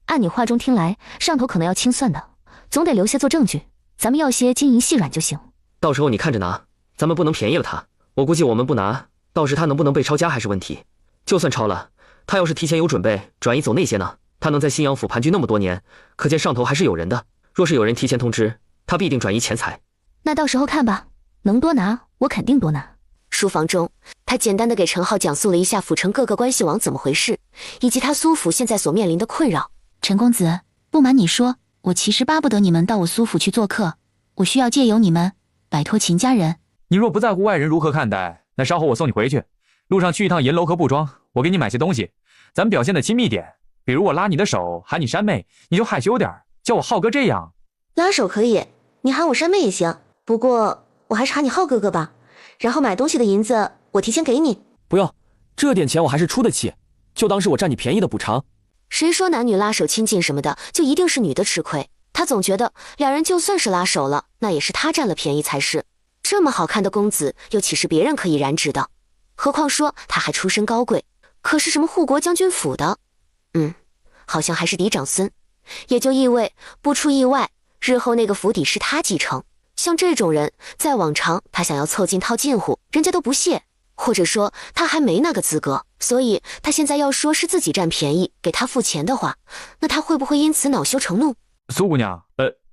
按你话中听来，上头可能要清算的，总得留下做证据。咱们要些金银细软就行。到时候你看着拿，咱们不能便宜了他。我估计我们不拿，到时他能不能被抄家还是问题。就算抄了，他要是提前有准备，转移走那些呢？他能在新阳府盘踞那么多年，可见上头还是有人的。若是有人提前通知，他必定转移钱财。那到时候看吧，能多拿我肯定多拿。书房中，他简单的给陈浩讲述了一下府城各个关系网怎么回事，以及他苏府现在所面临的困扰。陈公子，不瞒你说，我其实巴不得你们到我苏府去做客，我需要借由你们摆脱秦家人。你若不在乎外人如何看待，那稍后我送你回去，路上去一趟银楼和布庄，我给你买些东西，咱们表现的亲密点。比如我拉你的手，喊你山妹，你就害羞点，叫我浩哥这样。拉手可以，你喊我山妹也行，不过我还是喊你浩哥哥吧。然后买东西的银子我提前给你。不用，这点钱我还是出得起，就当是我占你便宜的补偿。谁说男女拉手亲近什么的就一定是女的吃亏？他总觉得两人就算是拉手了，那也是他占了便宜才是。这么好看的公子，又岂是别人可以染指的？何况说他还出身高贵，可是什么护国将军府的，好像还是嫡长孙。也就意味不出意外，日后那个府邸是他继承。像这种人，在往常他想要凑近套近乎，人家都不屑，或者说他还没那个资格。所以他现在要说是自己占便宜，给他付钱的话，那他会不会因此恼羞成怒？苏姑娘，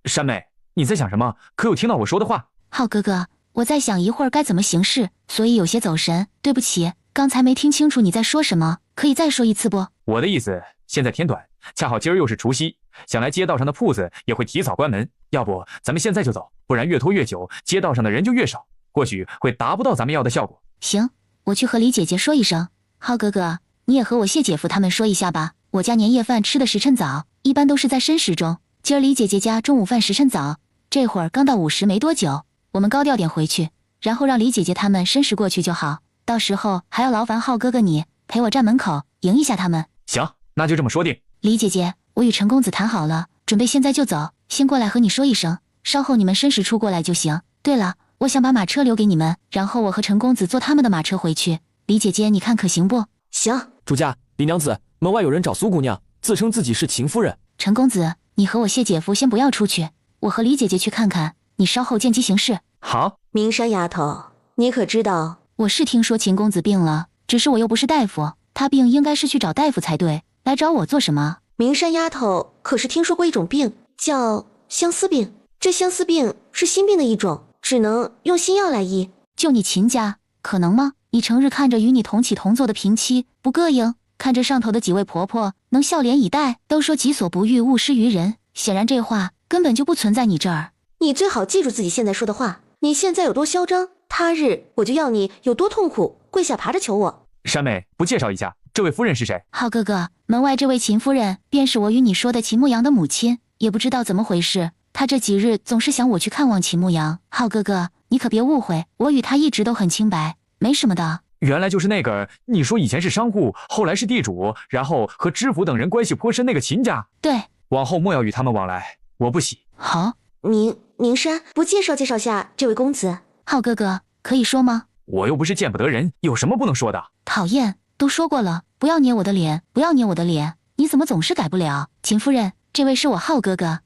山妹，你在想什么？可有听到我说的话？浩哥哥，我在想一会儿该怎么行事，所以有些走神，对不起，刚才没听清楚你在说什么，可以再说一次不？我的意思，现在天短，恰好今儿又是除夕，想来街道上的铺子也会提早关门，要不咱们现在就走，不然越拖越久，街道上的人就越少，或许会达不到咱们要的效果。行，我去和李姐姐说一声。浩哥哥，你也和我谢姐夫他们说一下吧。我家年夜饭吃的时辰早，一般都是在申时中，今儿李姐姐家中午饭时辰早，这会儿刚到50没多久，我们高调点回去，然后让李姐姐他们申时过去就好。到时候还要劳烦浩哥哥你陪我站门口迎一下他们。行，那就这么说定。李姐姐，我与陈公子谈好了，准备现在就走，先过来和你说一声，稍后你们申时出过来就行。对了，我想把马车留给你们，然后我和陈公子坐他们的马车回去。李姐姐，你看可行不？行。主家，李娘子，门外有人找苏姑娘，自称自己是秦夫人。陈公子，你和我谢姐夫先不要出去，我和李姐姐去看看，你稍后见机行事。好。明山丫头，你可知道？我是听说秦公子病了，只是我又不是大夫，他病应该是去找大夫才对，来找我做什么？明山丫头可是听说过一种病叫相思病，这相思病是心病的一种，只能用心药来医。就你秦家可能吗？你成日看着与你同起同坐的平妻不膈应，看着上头的几位婆婆能笑脸以待，都说己所不欲勿施于人，显然这话根本就不存在你这儿。你最好记住自己现在说的话，你现在有多嚣张，他日我就要你有多痛苦，跪下爬着求我。山妹，不介绍一下这位夫人是谁？浩哥哥，门外这位秦夫人便是我与你说的秦牧阳的母亲，也不知道怎么回事，她这几日总是想我去看望秦牧阳。浩哥哥，你可别误会，我与他一直都很清白，没什么的。原来就是那个你说以前是商户，后来是地主，然后和知府等人关系颇深那个秦家。对，往后莫要与他们往来，我不喜。好，明山，不介绍下这位公子？浩哥哥，可以说吗？我又不是见不得人，有什么不能说的？讨厌，都说过了，不要捏我的脸，不要捏我的脸，你怎么总是改不了？秦夫人，这位是我浩哥哥，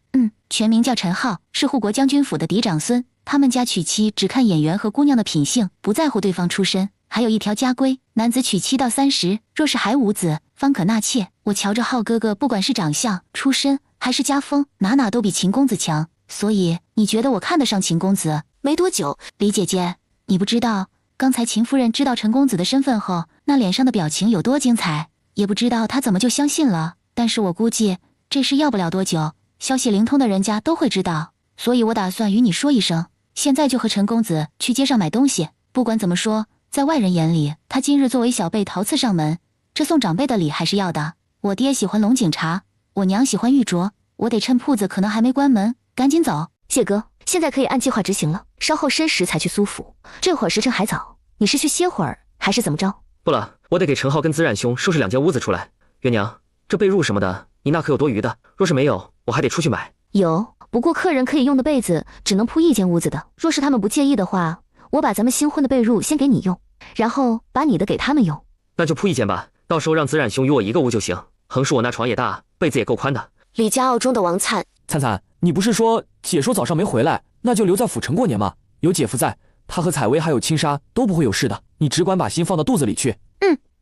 全名叫陈浩，是护国将军府的嫡长孙。他们家娶妻只看眼缘和姑娘的品性，不在乎对方出身。还有一条家规，男子娶妻到30，若是还无子，方可纳妾。我瞧着浩哥哥，不管是长相、出身还是家风，哪都比秦公子强。所以你觉得我看得上秦公子？没多久，李姐姐，你不知道，刚才秦夫人知道陈公子的身份后，那脸上的表情有多精彩，也不知道她怎么就相信了。但是我估计这事要不了多久，消息灵通的人家都会知道，所以我打算与你说一声，现在就和陈公子去街上买东西。不管怎么说，在外人眼里，他今日作为小辈桃次上门，这送长辈的礼还是要的。我爹喜欢龙井茶，我娘喜欢玉镯，我得趁铺子可能还没关门，赶紧走。谢哥，现在可以按计划执行了，稍后申时才去苏府，这会儿时辰还早，你是去歇会儿还是怎么着？不了，我得给陈浩跟子冉兄收拾2间屋子出来。元娘，这被褥什么的，你那可有多余的？若是没有，我还得出去买。有，不过客人可以用的被子只能铺1间屋子的，若是他们不介意的话，我把咱们新婚的被褥先给你用，然后把你的给他们用。那就铺1间吧，到时候让子冉兄与我一个屋就行。横竖我那床也大，被子也够宽的。李家傲中的王灿，灿，你不是说姐说早上没回来，那就留在府城过年吗？有姐夫在，她和采薇还有青纱都不会有事的，你只管把心放到肚子里去。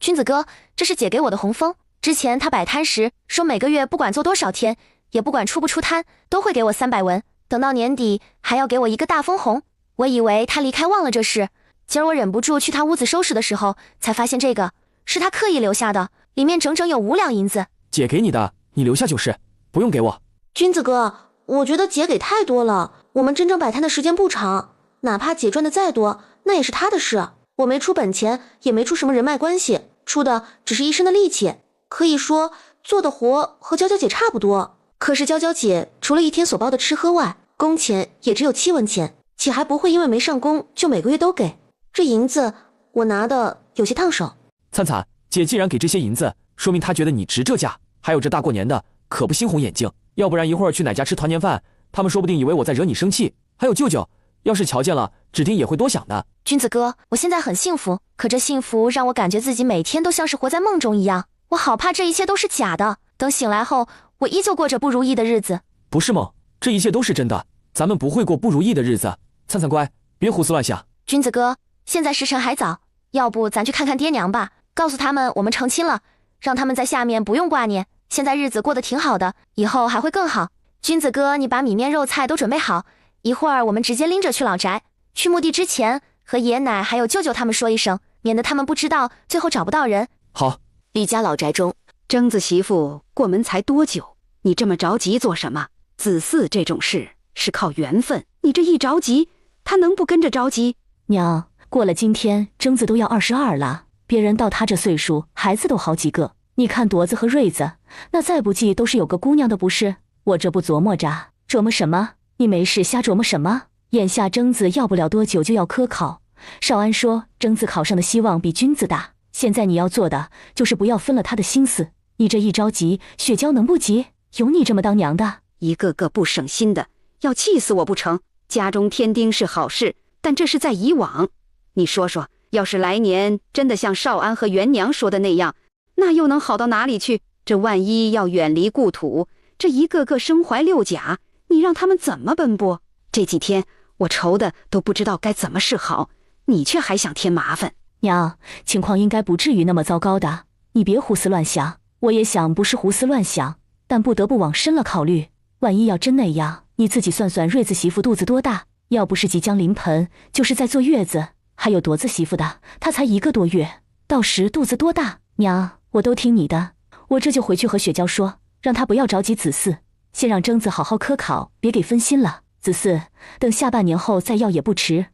君子哥，这是姐给我的红封。之前她摆摊时说每个月不管做多少天，也不管出不出摊，都会给我300文，等到年底还要给我一个大分红。我以为她离开忘了这事，今儿我忍不住去她屋子收拾的时候，才发现这个是她刻意留下的，里面整整有5两银子。姐给你的，你留下就是，不用给我。君子哥，我觉得姐给太多了，我们真正摆摊的时间不长，哪怕姐赚的再多，那也是她的事。我没出本钱，也没出什么人脉关系，出的只是一身的力气，可以说做的活和娇娇姐差不多。可是娇娇姐除了一天所包的吃喝外，工钱也只有7文钱，且还不会因为没上工就每个月都给。这银子我拿的有些烫手。灿，姐既然给这些银子，说明她觉得你值这价。还有这大过年的，可不猩红眼睛，要不然一会儿去哪家吃团年饭，他们说不定以为我在惹你生气。还有舅舅，要是瞧见了，指定也会多想的。君子哥，我现在很幸福，可这幸福让我感觉自己每天都像是活在梦中一样，我好怕这一切都是假的。等醒来后，我依旧过着不如意的日子。不是梦，这一切都是真的，咱们不会过不如意的日子。灿灿乖，别胡思乱想。君子哥，现在时辰还早，要不咱去看看爹娘吧，告诉他们我们成亲了，让他们在下面不用挂念，现在日子过得挺好的，以后还会更好。君子哥，你把米面肉菜都准备好，一会儿我们直接拎着去老宅。去墓地之前，和爷奶还有舅舅他们说一声，免得他们不知道，最后找不到人。好。李家老宅中，征子媳妇过门才多久？你这么着急做什么？子嗣这种事是靠缘分，你这一着急，他能不跟着着急？娘，过了今天，征子都要22了，别人到他这岁数，孩子都好几个。你看铎子和瑞子，那再不济都是有个姑娘的不是？我这不琢磨着，琢磨什么？你没事瞎琢磨什么？眼下征子要不了多久就要科考，少安说征子考上的希望比君子大，现在你要做的就是不要分了他的心思。你这一着急，雪娇能不急？有你这么当娘的？一个个不省心的，要气死我不成？家中添丁是好事，但这是在以往。你说说，要是来年真的像少安和元娘说的那样，那又能好到哪里去？这万一要远离故土，这一个个身怀六甲，你让他们怎么奔波？这几天我愁的都不知道该怎么是好，你却还想添麻烦。娘，情况应该不至于那么糟糕的，你别胡思乱想。我也想不是胡思乱想，但不得不往深了考虑。万一要真那样，你自己算算瑞子媳妇肚子多大？要不是即将临盆，就是在坐月子。还有铎子媳妇的，她才1个多月，到时肚子多大？娘，我都听你的，我这就回去和雪娇说，让她不要着急子嗣，先让征子好好科考，别给分心了。子嗣，等下半年后再要也不迟。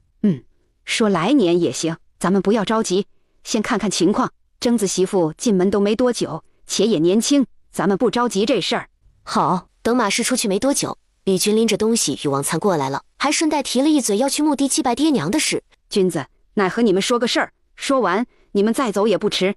说来年也行，咱们不要着急，先看看情况。征子媳妇进门都没多久，且也年轻，咱们不着急这事儿。好。等马氏出去没多久，李军拎着东西与王灿过来了，还顺带提了一嘴要去墓地祭拜爹娘的事。君子，乃和你们说个事儿，说完你们再走也不迟。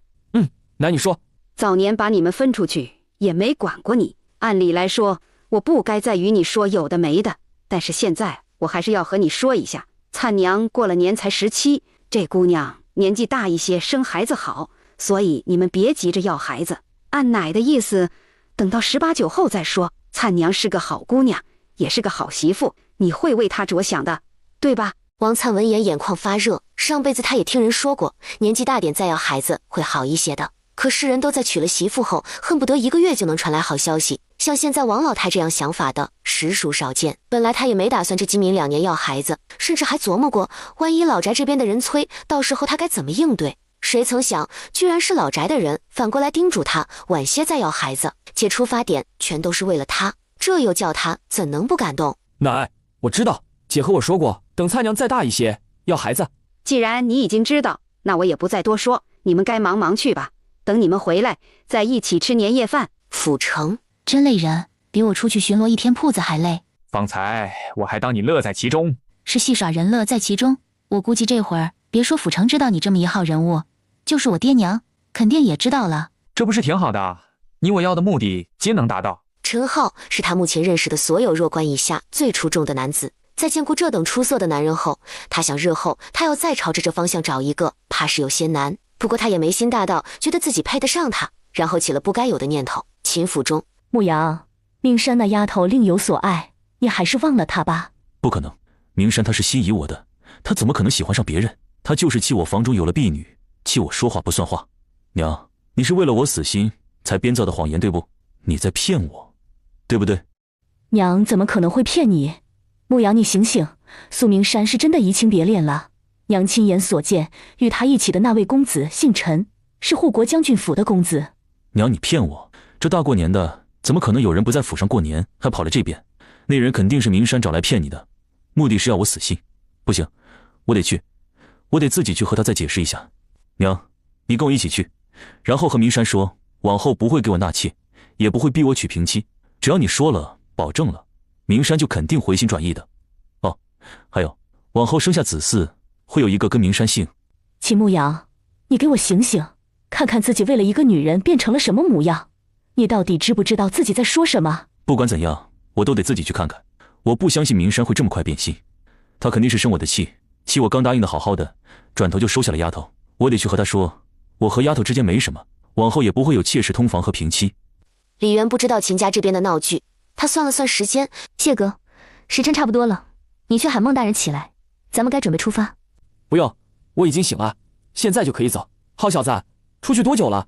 奶你说。早年把你们分出去，也没管过你，按理来说，我不该再与你说有的没的，但是现在我还是要和你说一下。灿娘过了年才17，这姑娘年纪大一些，生孩子好，所以你们别急着要孩子。按奶的意思，等到18、9后再说。灿娘是个好姑娘，也是个好媳妇，你会为她着想的，对吧？王灿闻言眼眶发热，上辈子他也听人说过，年纪大点再要孩子会好一些的。可世人都在娶了媳妇后，恨不得1个月就能传来好消息，像现在王老太这样想法的实属少见。本来他也没打算这今明2年要孩子，甚至还琢磨过，万一老宅这边的人催，到时候他该怎么应对。谁曾想，居然是老宅的人反过来叮嘱他晚些再要孩子，且出发点全都是为了他，这又叫他怎能不感动？奶，我知道，姐和我说过，等灿娘再大一些，要孩子。既然你已经知道，那我也不再多说，你们该忙去吧。等你们回来，再一起吃年夜饭。府城真累人，比我出去巡逻1天铺子还累。方才我还当你乐在其中，是戏耍人乐在其中。我估计这会儿别说府城知道你这么一号人物，就是我爹娘肯定也知道了。这不是挺好的？你我要的目的皆能达到。陈浩是他目前认识的所有弱冠以下最出众的男子，在见过这等出色的男人后，他想日后他要再朝着这方向找一个，怕是有些难。不过他也没心大到觉得自己配得上他，然后起了不该有的念头。秦府中，牧阳，明山那丫头另有所爱，你还是忘了她吧。不可能，明山她是心仪我的，她怎么可能喜欢上别人？她就是气我房中有了婢女，气我说话不算话。娘，你是为了我死心才编造的谎言，对不？你在骗我，对不对？娘怎么可能会骗你？牧阳，你醒醒，苏明山是真的移情别恋了。娘亲眼所见，与他一起的那位公子姓陈，是护国将军府的公子。娘，你骗我！这大过年的，怎么可能有人不在府上过年，还跑来这边？那人肯定是明山找来骗你的，目的是要我死心。不行，我得去，我得自己去和他再解释一下。娘，你跟我一起去，然后和明山说，往后不会给我纳妾，也不会逼我娶平妻。只要你说了，保证了，明山就肯定回心转意的。哦，还有，往后生下子嗣，会有一个跟明山姓。秦牧阳，你给我醒醒，看看自己为了一个女人变成了什么模样。你到底知不知道自己在说什么？不管怎样，我都得自己去看看。我不相信明山会这么快变心，他肯定是生我的气，气我刚答应的好好的，转头就收下了丫头。我得去和他说，我和丫头之间没什么，往后也不会有妾室通房和平妻。李渊不知道秦家这边的闹剧，他算了算时间，谢哥，时辰差不多了，你去喊孟大人起来，咱们该准备出发。不用，我已经醒了，现在就可以走。好小子，出去多久了？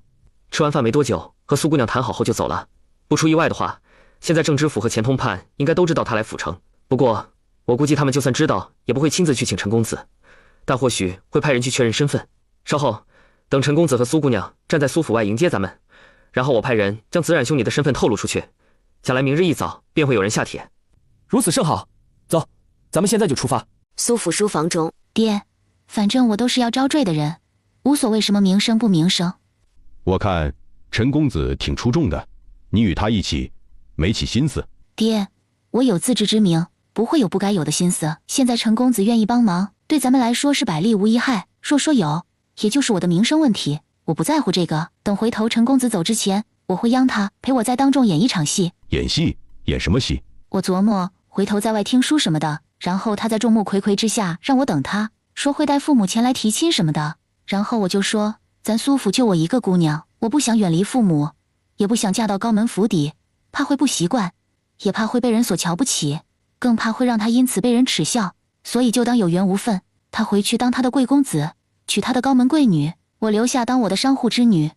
吃完饭没多久，和苏姑娘谈好后就走了。不出意外的话，现在郑知府和钱通判应该都知道他来府城。不过，我估计他们就算知道，也不会亲自去请陈公子，但或许会派人去确认身份。稍后，等陈公子和苏姑娘站在苏府外迎接咱们，然后我派人将子冉兄你的身份透露出去，将来明日一早便会有人下帖。如此甚好，走，咱们现在就出发。苏府书房中，爹，反正我都是要招赘的人，无所谓什么名声不名声。我看陈公子挺出众的，你与他一起，没起心思？爹，我有自知之明，不会有不该有的心思。现在陈公子愿意帮忙，对咱们来说是百利无一害。说有，也就是我的名声问题，我不在乎这个。等回头陈公子走之前，我会央他陪我在当众演一场戏。演戏？演什么戏？我琢磨回头在外听书什么的，然后他在众目睽睽之下让我等他，说会带父母前来提亲什么的，然后我就说咱苏府就我一个姑娘，我不想远离父母，也不想嫁到高门府邸，怕会不习惯，也怕会被人所瞧不起，更怕会让他因此被人耻笑，所以就当有缘无分，他回去当他的贵公子，娶他的高门贵女，我留下当我的商户之女，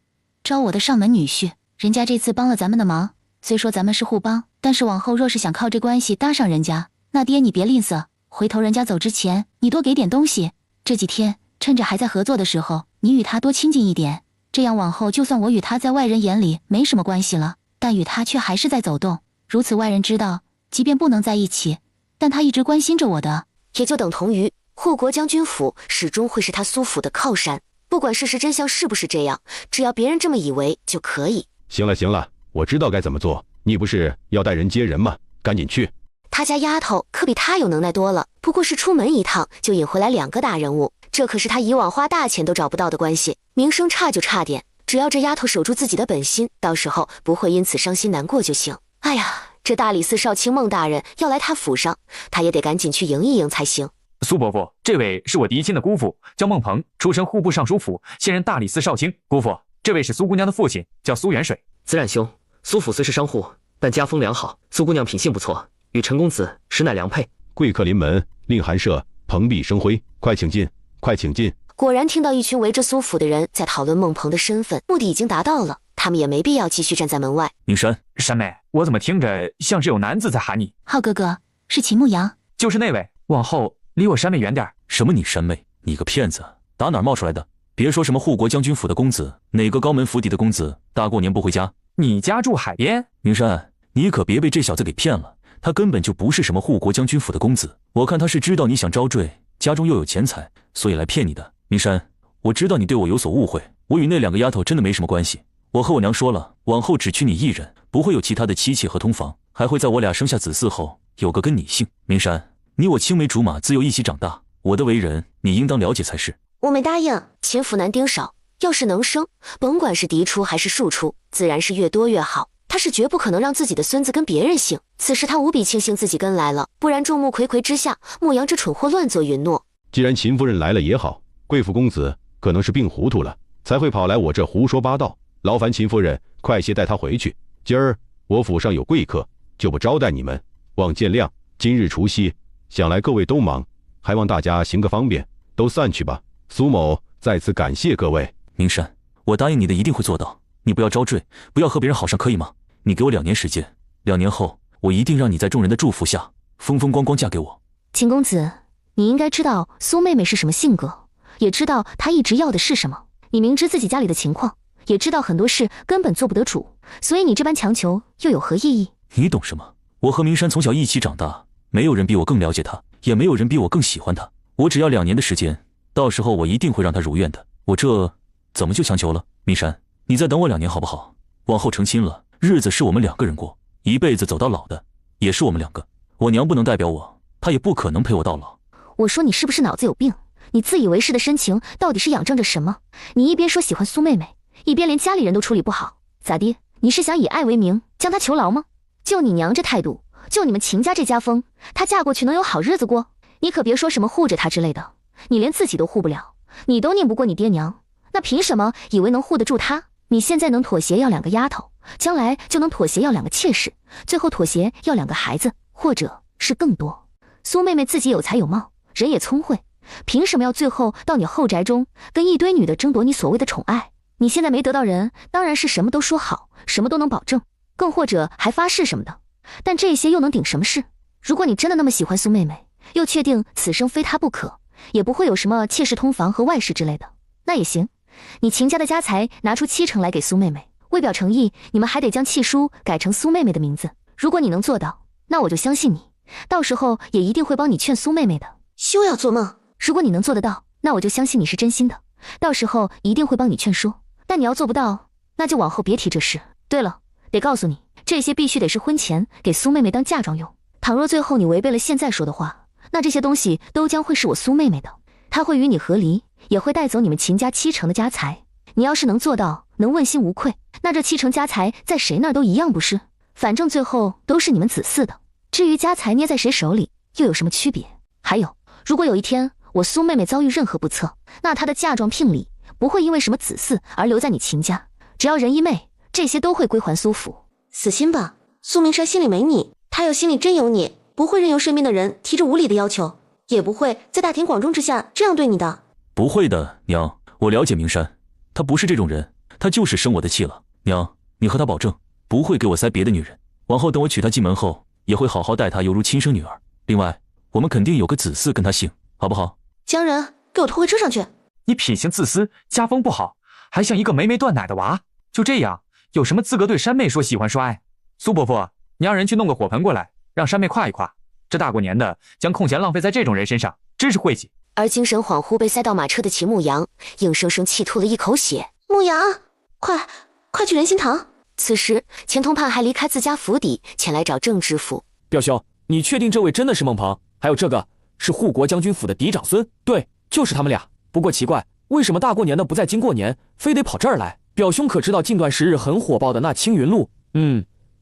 招我的上门女婿。人家这次帮了咱们的忙，虽说咱们是互帮，但是往后若是想靠这关系搭上人家，那爹你别吝啬，回头人家走之前，你多给点东西。这几天趁着还在合作的时候，你与他多亲近一点，这样往后就算我与他在外人眼里没什么关系了，但与他却还是在走动，如此外人知道，即便不能在一起，但他一直关心着我的，也就等同于护国将军府始终会是他苏府的靠山。不管事实真相是不是这样，只要别人这么以为就可以。行了，我知道该怎么做。你不是要带人接人吗？赶紧去。他家丫头可比他有能耐多了，不过是出门一趟就引回来2个大人物，这可是他以往花大钱都找不到的关系。名声差就差点，只要这丫头守住自己的本心，到时候不会因此伤心难过就行。哎呀，这大理寺少卿孟大人要来他府上，他也得赶紧去迎一迎才行。苏伯父，这位是我嫡亲的姑父，叫孟鹏，出身户部尚书府，现任大理寺少卿。姑父，这位是苏姑娘的父亲，叫苏远水。子冉兄，苏府虽是商户，但家风良好，苏姑娘品性不错，与陈公子实乃良配。贵客临门，令寒舍蓬荜生辉，快请进，快请进。果然听到一群围着苏府的人在讨论孟鹏的身份，目的已经达到了，他们也没必要继续站在门外。宁山，山妹，我怎么听着像是有男子在喊你？浩哥哥，是秦牧阳，就是那位，往后离我山妹远点。什么你山妹？你个骗子，打哪儿冒出来的？别说什么护国将军府的公子，哪个高门府邸的公子大过年不回家？你家住海边？宁山，你可别被这小子给骗了，他根本就不是什么护国将军府的公子，我看他是知道你想招赘，家中又有钱财，所以来骗你的。宁山，我知道你对我有所误会，我与那2个丫头真的没什么关系，我和我娘说了，往后只娶你一人，不会有其他的妻妾和通房，还会在我俩生下子嗣后有个跟你姓。明山，你我青梅竹马，自幼一起长大，我的为人你应当了解才是。我没答应，秦府男丁少，要是能生，甭管是嫡出还是庶出，自然是越多越好。他是绝不可能让自己的孙子跟别人姓。此时他无比庆幸自己跟来了，不然众目睽睽之下，牧羊这蠢货乱作允诺。既然秦夫人来了也好，贵府公子可能是病糊涂了，才会跑来我这胡说八道。劳烦秦夫人快些带他回去。今儿我府上有贵客，就不招待你们，望见谅。今日除夕，想来各位都忙，还望大家行个方便，都散去吧。苏某再次感谢各位。宁山，我答应你的一定会做到，你不要招赘，不要和别人好上，可以吗？你给我2年时间，2年后我一定让你在众人的祝福下风风光光嫁给我。秦公子，你应该知道苏妹妹是什么性格，也知道她一直要的是什么。你明知自己家里的情况，也知道很多事根本做不得主，所以你这般强求又有何意义？你懂什么？我和明山从小一起长大，没有人比我更了解他，也没有人比我更喜欢他。我只要2年的时间，到时候我一定会让他如愿的。我这怎么就强求了？明山，你再等我2年好不好？往后成亲了，日子是我们2个人过，一辈子走到老的也是我们2个。我娘不能代表我，她也不可能陪我到老。我说你是不是脑子有病？你自以为是的深情到底是仰仗着什么？你一边说喜欢苏妹妹，一边连家里人都处理不好，咋的？你是想以爱为名将她囚牢吗？就你娘这态度，就你们秦家这家风，她嫁过去能有好日子过？你可别说什么护着她之类的，你连自己都护不了，你都拧不过你爹娘，那凭什么以为能护得住她？你现在能妥协要2个丫头，将来就能妥协要2个妾室，最后妥协要2个孩子，或者是更多。苏妹妹自己有才有貌，人也聪慧，凭什么要最后到你后宅中跟一堆女的争夺你所谓的宠爱？你现在没得到人，当然是什么都说好，什么都能保证，更或者还发誓什么的。但这些又能顶什么事？如果你真的那么喜欢苏妹妹，又确定此生非她不可，也不会有什么妾室通房和外室之类的，那也行。你秦家的家财拿出70%来给苏妹妹，为表诚意，你们还得将契书改成苏妹妹的名字。如果你能做到，那我就相信你，到时候也一定会帮你劝苏妹妹的。休要做梦！如果你能做得到，那我就相信你是真心的，到时候一定会帮你劝说。但你要做不到，那就往后别提这事。对了，得告诉你，这些必须得是婚前给苏妹妹当嫁妆用。倘若最后你违背了现在说的话，那这些东西都将会是我苏妹妹的，她会与你和离，也会带走你们秦家70%的家财。你要是能做到，能问心无愧，那这70%家财在谁那儿都一样不是？反正最后都是你们子嗣的。至于家财捏在谁手里，又有什么区别？还有，如果有一天我苏妹妹遭遇任何不测，那她的嫁妆聘礼不会因为什么子嗣而留在你秦家，只要人一昧，这些都会归还苏府。死心吧，苏明山心里没你，他要心里真有你，不会任由身边的人提着无理的要求，也不会在大庭广众之下这样对你的。不会的，娘，我了解明山，他不是这种人，他就是生我的气了。娘，你和他保证，不会给我塞别的女人，往后等我娶她进门后，也会好好待她，犹如亲生女儿。另外，我们肯定有个子嗣跟她姓，好不好？江人，给我拖回车上去！你品行自私，家风不好，还像一个没断奶的娃。就这样，有什么资格对山妹说喜欢说爱？苏伯父，你让人去弄个火盆过来，让山妹夸一夸。这大过年的，将空闲浪费在这种人身上，真是晦气。而精神恍惚被塞到马车的秦牧阳，硬生生气吐了一口血。牧阳，快去仁心堂！此时，钱通判还离开自家府邸，前来找郑知府。表兄，你确定这位真的是孟鹏？还有这个是护国将军府的嫡长孙？对，就是他们俩。不过奇怪，为什么大过年的不在京过年，非得跑这儿来？表兄可知道近段时日很火爆的那青云录？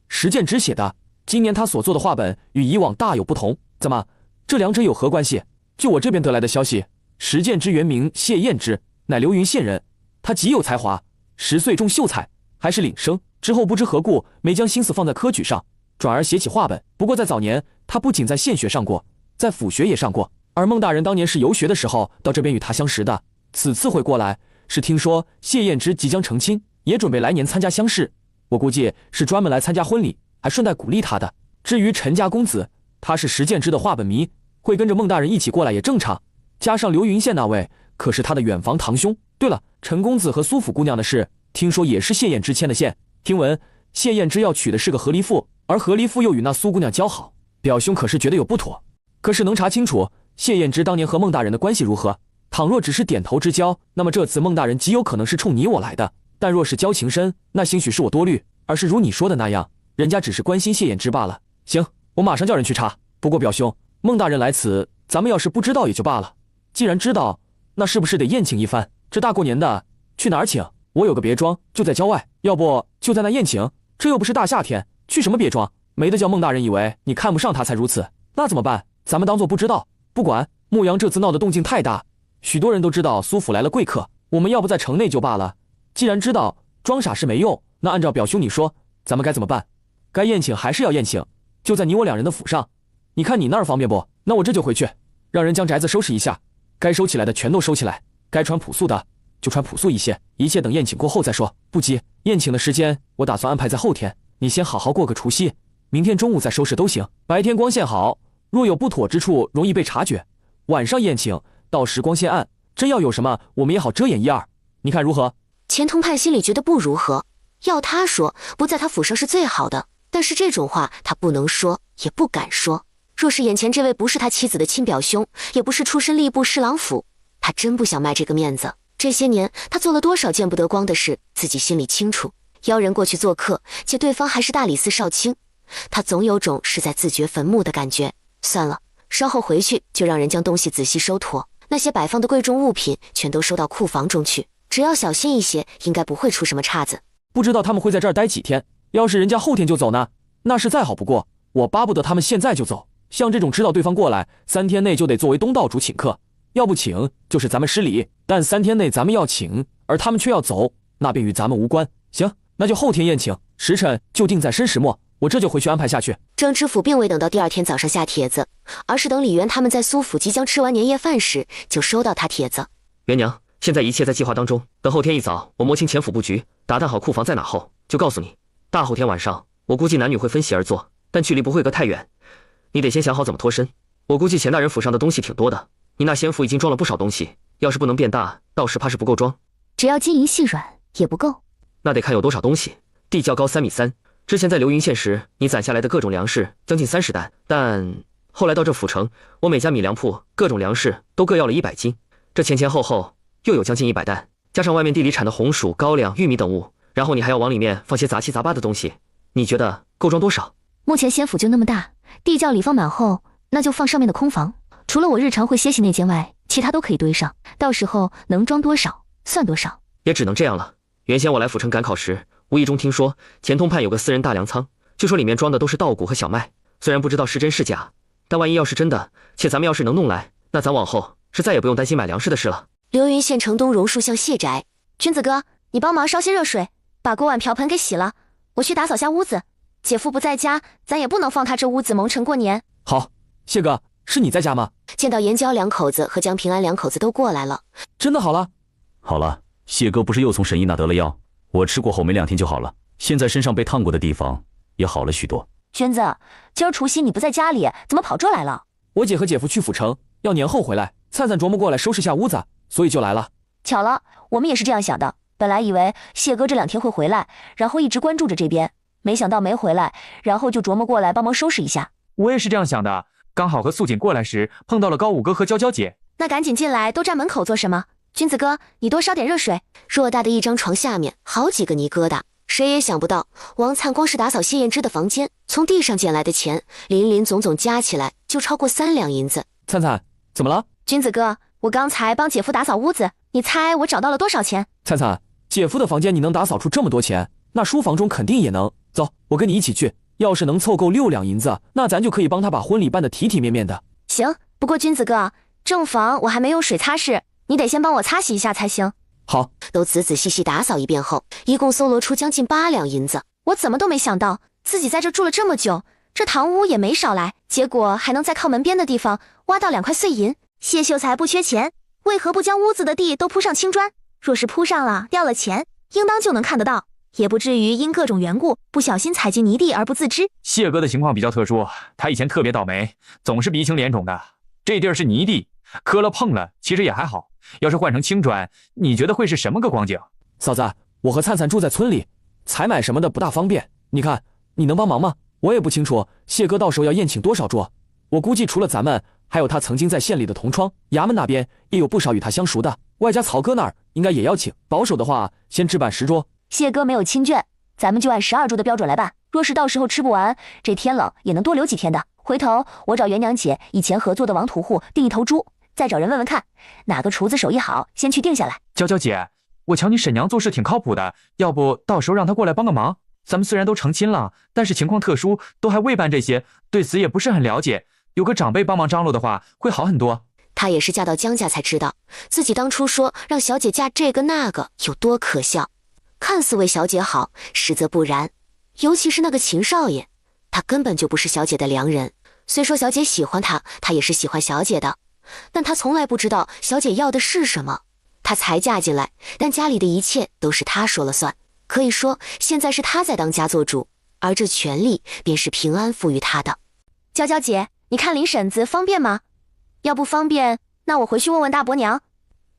石建之写的。今年他所做的画本与以往大有不同。怎么，这两者有何关系？就我这边得来的消息，石建之原名谢彦之，乃流云县人。他极有才华，10岁中秀才，还是领生。之后不知何故，没将心思放在科举上，转而写起画本。不过在早年，他不仅在县学上过，在府学也上过。而孟大人当年是游学的时候到这边与他相识的，此次会过来，是听说谢彦之即将成亲，也准备来年参加乡试。我估计是专门来参加婚礼，还顺带鼓励他的。至于陈家公子，他是石建之的画本迷，会跟着孟大人一起过来也正常。加上流云县那位，可是他的远房堂兄。对了，陈公子和苏府姑娘的事，听说也是谢彦之牵的线。听闻谢彦之要娶的是个和离妇，而和离妇又与那苏姑娘交好，表兄可是觉得有不妥。可是能查清楚谢彦之当年和孟大人的关系如何？倘若只是点头之交，那么这次孟大人极有可能是冲你我来的。但若是交情深，那兴许是我多虑，而是如你说的那样，人家只是关心谢彦之罢了。行，我马上叫人去查。不过表兄，孟大人来此，咱们要是不知道也就罢了，既然知道，那是不是得宴请一番？这大过年的，去哪儿请？我有个别庄，就在郊外，要不就在那宴请？这又不是大夏天，去什么别庄？没得叫孟大人以为你看不上他才如此，那怎么办？咱们当作不知道。不管，牧羊这次闹的动静太大，许多人都知道苏府来了贵客，我们要不在城内就罢了。既然知道装傻是没用，那按照表兄你说，咱们该怎么办？该宴请还是要宴请，就在你我两人的府上。你看你那儿方便不？那我这就回去，让人将宅子收拾一下，该收起来的全都收起来，该穿朴素的就穿朴素一些，一切等宴请过后再说。不急，宴请的时间我打算安排在后天，你先好好过个除夕，明天中午再收拾都行。白天光线好，若有不妥之处容易被察觉，晚上宴请，到时光线暗，真要有什么我们也好遮掩一二，你看如何？钱通判心里觉得不如何，要他说不在他府上是最好的，但是这种话他不能说，也不敢说。若是眼前这位不是他妻子的亲表兄，也不是出身吏部侍郎府，他真不想卖这个面子。这些年他做了多少见不得光的事，自己心里清楚。邀人过去做客，且对方还是大理寺少卿，他总有种是在自掘坟墓的感觉。算了，稍后回去就让人将东西仔细收妥，那些摆放的贵重物品全都收到库房中去，只要小心一些，应该不会出什么岔子。不知道他们会在这儿待几天，要是人家后天就走呢，那是再好不过。我巴不得他们现在就走，像这种知道对方过来3天内就得作为东道主请客，要不请就是咱们失礼，但3天内咱们要请，而他们却要走，那便与咱们无关。行，那就后天宴请，时辰就定在申时末，我这就回去安排下去。郑知府并未等到第二天早上下帖子，而是等李渊他们在苏府即将吃完年夜饭时，就收到他帖子。元娘，现在一切在计划当中，等后天一早我摸清前府布局，打探好库房在哪后，就告诉你。大后天晚上，我估计男女会分席而坐，但距离不会隔太远，你得先想好怎么脱身。我估计钱大人府上的东西挺多的，你那仙府已经装了不少东西，要是不能变大，到时怕是不够装。只要金银细软也不够，那得看有多少东西。地较高3.3米，之前在流云县时，你攒下来的各种粮食将近30担，但后来到这府城，我每家米粮铺各种粮食都各要了100斤，这前后又有将近100担，加上外面地里产的红薯、高粱、玉米等物，然后你还要往里面放些杂七杂八的东西，你觉得够装多少？目前仙府就那么大，地窖里放满后，那就放上面的空房，除了我日常会歇息那间外，其他都可以堆上，到时候能装多少算多少。也只能这样了。原先我来府城赶考时，无意中听说前通畔有个私人大粮仓，据说里面装的都是稻谷和小麦，虽然不知道是真是假，但万一要是真的，且咱们要是能弄来，那咱往后是再也不用担心买粮食的事了。流云县城东榕树巷谢宅，君子哥，你帮忙烧些热水，把锅碗瓢盆给洗了，我去打扫下屋子。姐夫不在家，咱也不能放他这屋子蒙尘过年。好，谢哥，是你在家吗？见到严娇两口子和江平安两口子都过来了。真的好了？好了，谢哥不是又从沈姨那得了药，我吃过后没2天就好了，现在身上被烫过的地方也好了许多。娟子，今儿除夕你不在家里，怎么跑这来了？我姐和姐夫去府城，要年后回来，灿灿琢磨过来收拾下屋子，所以就来了。巧了，我们也是这样想的，本来以为谢哥这2天会回来，然后一直关注着这边，没想到没回来，然后就琢磨过来帮忙收拾一下。我也是这样想的，刚好和素锦过来时碰到了高五哥和娇娇姐。那赶紧进来，都站门口做什么？君子哥，你多烧点热水。偌大的一张床下面好几个泥疙瘩，谁也想不到王灿光是打扫谢燕之的房间，从地上捡来的钱林总加起来就超过3两银子。灿灿，怎么了？君子哥，我刚才帮姐夫打扫屋子，你猜我找到了多少钱？灿灿，姐夫的房间你能打扫出这么多钱，那书房中肯定也能。走，我跟你一起去，要是能凑够6两银子，那咱就可以帮他把婚礼办得体体面面的。行，不过君子哥，正房我还没用水擦拭，你得先帮我擦洗一下才行。好，都仔细打扫一遍后，一共搜罗出将近8两银子。我怎么都没想到，自己在这住了这么久，这堂屋也没少来，结果还能在靠门边的地方挖到2块碎银。谢秀才不缺钱，为何不将屋子的地都铺上青砖？若是铺上了，掉了钱，应当就能看得到，也不至于因各种缘故不小心踩进泥地而不自知。谢哥的情况比较特殊，他以前特别倒霉，总是鼻青脸肿的。这地儿是泥地，磕了碰了，其实也还好。要是换成青砖，你觉得会是什么个光景？嫂子，我和灿灿住在村里，采买什么的不大方便。你看，你能帮忙吗？我也不清楚谢哥到时候要宴请多少桌，我估计除了咱们，还有他曾经在县里的同窗，衙门那边也有不少与他相熟的，外加曹哥那儿应该也要请。保守的话，先置办10桌。谢哥没有亲眷，咱们就按12桌的标准来办。若是到时候吃不完，这天冷也能多留几天的。回头我找元娘姐以前合作的王土户订1头猪，再找人问问看，哪个厨子手艺好，先去定下来。娇娇姐，我瞧你婶娘做事挺靠谱的，要不到时候让她过来帮个忙。咱们虽然都成亲了，但是情况特殊，都还未办这些，对此也不是很了解，有个长辈帮忙张罗的话，会好很多。她也是嫁到江家才知道，自己当初说让小姐嫁这个那个有多可笑。看似为小姐好，实则不然。尤其是那个秦少爷，他根本就不是小姐的良人。虽说小姐喜欢他，他也是喜欢小姐的，但他从来不知道小姐要的是什么。他才嫁进来，但家里的一切都是他说了算。可以说，现在是他在当家做主，而这权利便是平安赋予他的。娇娇姐，你看林婶子方便吗？要不方便，那我回去问问大伯娘。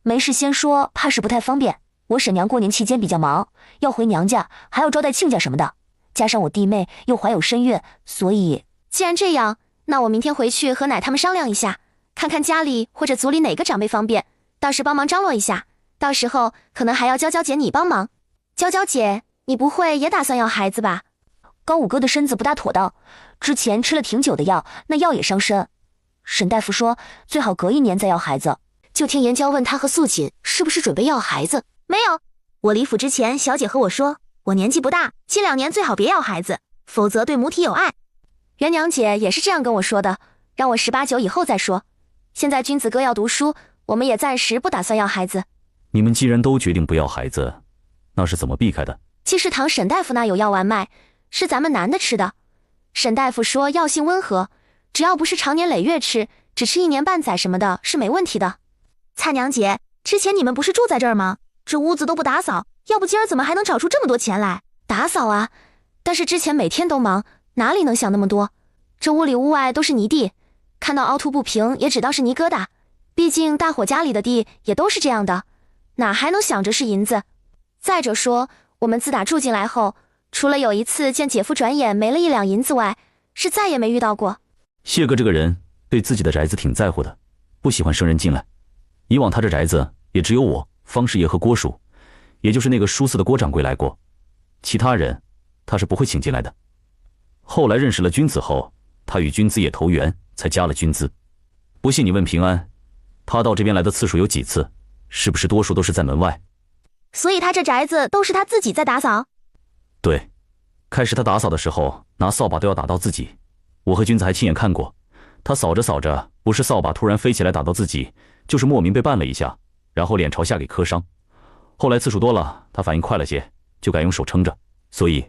没事先说，怕是不太方便。我婶娘过年期间比较忙，要回娘家，还要招待亲家什么的，加上我弟妹又怀有身孕，所以……既然这样，那我明天回去和奶他们商量一下，看看家里或者族里哪个长辈方便，倒是帮忙张罗一下。到时候可能还要娇娇姐你帮忙。娇娇姐，你不会也打算要孩子吧？高五哥的身子不大妥当，之前吃了挺久的药，那药也伤身。沈大夫说最好隔1年再要孩子。就听严娇问他和素锦是不是准备要孩子。没有，我离府之前，小姐和我说，我年纪不大，近2年最好别要孩子，否则对母体有碍。元娘姐也是这样跟我说的，让我18、9以后再说。现在君子哥要读书，我们也暂时不打算要孩子。你们既然都决定不要孩子，那是怎么避开的？济世堂沈大夫那有药丸卖，是咱们男的吃的。沈大夫说药性温和，只要不是常年累月吃，只吃1年半载什么的，是没问题的。蔡娘姐，之前你们不是住在这儿吗？这屋子都不打扫，要不今儿怎么还能找出这么多钱来？打扫啊，但是之前每天都忙，哪里能想那么多？这屋里屋外都是泥地，看到凹凸不平也只当是泥疙瘩。毕竟大伙家里的地也都是这样的，哪还能想着是银子？再者说，我们自打住进来后，除了有一次见姐夫转眼没了1两银子外，是再也没遇到过。谢哥这个人对自己的宅子挺在乎的，不喜欢生人进来。以往他这宅子也只有我、方师爷和郭叔，也就是那个书肆的郭掌柜来过，其他人他是不会请进来的。后来认识了君子后，他与君子也投缘，才加了军资。不信你问平安，他到这边来的次数有几次，是不是多数都是在门外？所以他这宅子都是他自己在打扫？对，开始他打扫的时候拿扫把都要打到自己，我和君子还亲眼看过，他扫着扫着，不是扫把突然飞起来打到自己，就是莫名被绊了一下，然后脸朝下给磕伤。后来次数多了，他反应快了些，就改用手撑着，所以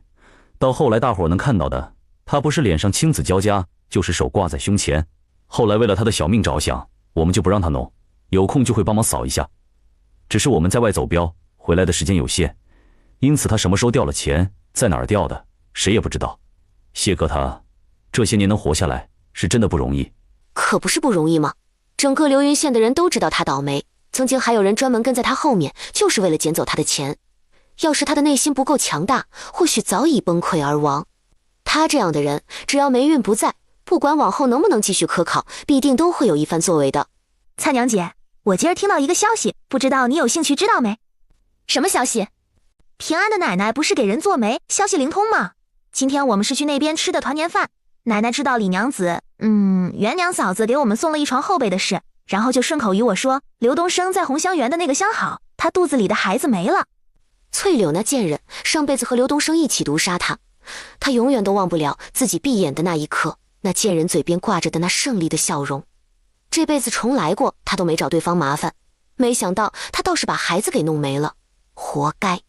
到后来大伙能看到的，他不是脸上青紫交加，就是手挂在胸前。后来为了他的小命着想，我们就不让他弄，有空就会帮忙扫一下。只是我们在外走镖，回来的时间有限，因此他什么时候掉了钱，在哪儿掉的，谁也不知道。谢哥他这些年能活下来，是真的不容易。可不是不容易吗？整个流云县的人都知道他倒霉，曾经还有人专门跟在他后面，就是为了捡走他的钱。要是他的内心不够强大，或许早已崩溃而亡。他这样的人，只要霉运不在，不管往后能不能继续科考，必定都会有一番作为的。蔡娘姐，我今儿听到一个消息，不知道你有兴趣知道没？什么消息？平安的奶奶不是给人做媒，消息灵通吗？今天我们是去那边吃的团年饭，奶奶知道李娘子，袁娘嫂子给我们送了一床后背的事，然后就顺口与我说，刘东升在红香园的那个相好，他肚子里的孩子没了。翠柳那贱人上辈子和刘东升一起毒杀他，他永远都忘不了自己闭眼的那一刻，那贱人嘴边挂着的那胜利的笑容。这辈子重来过，他都没找对方麻烦，没想到他倒是把孩子给弄没了，活该。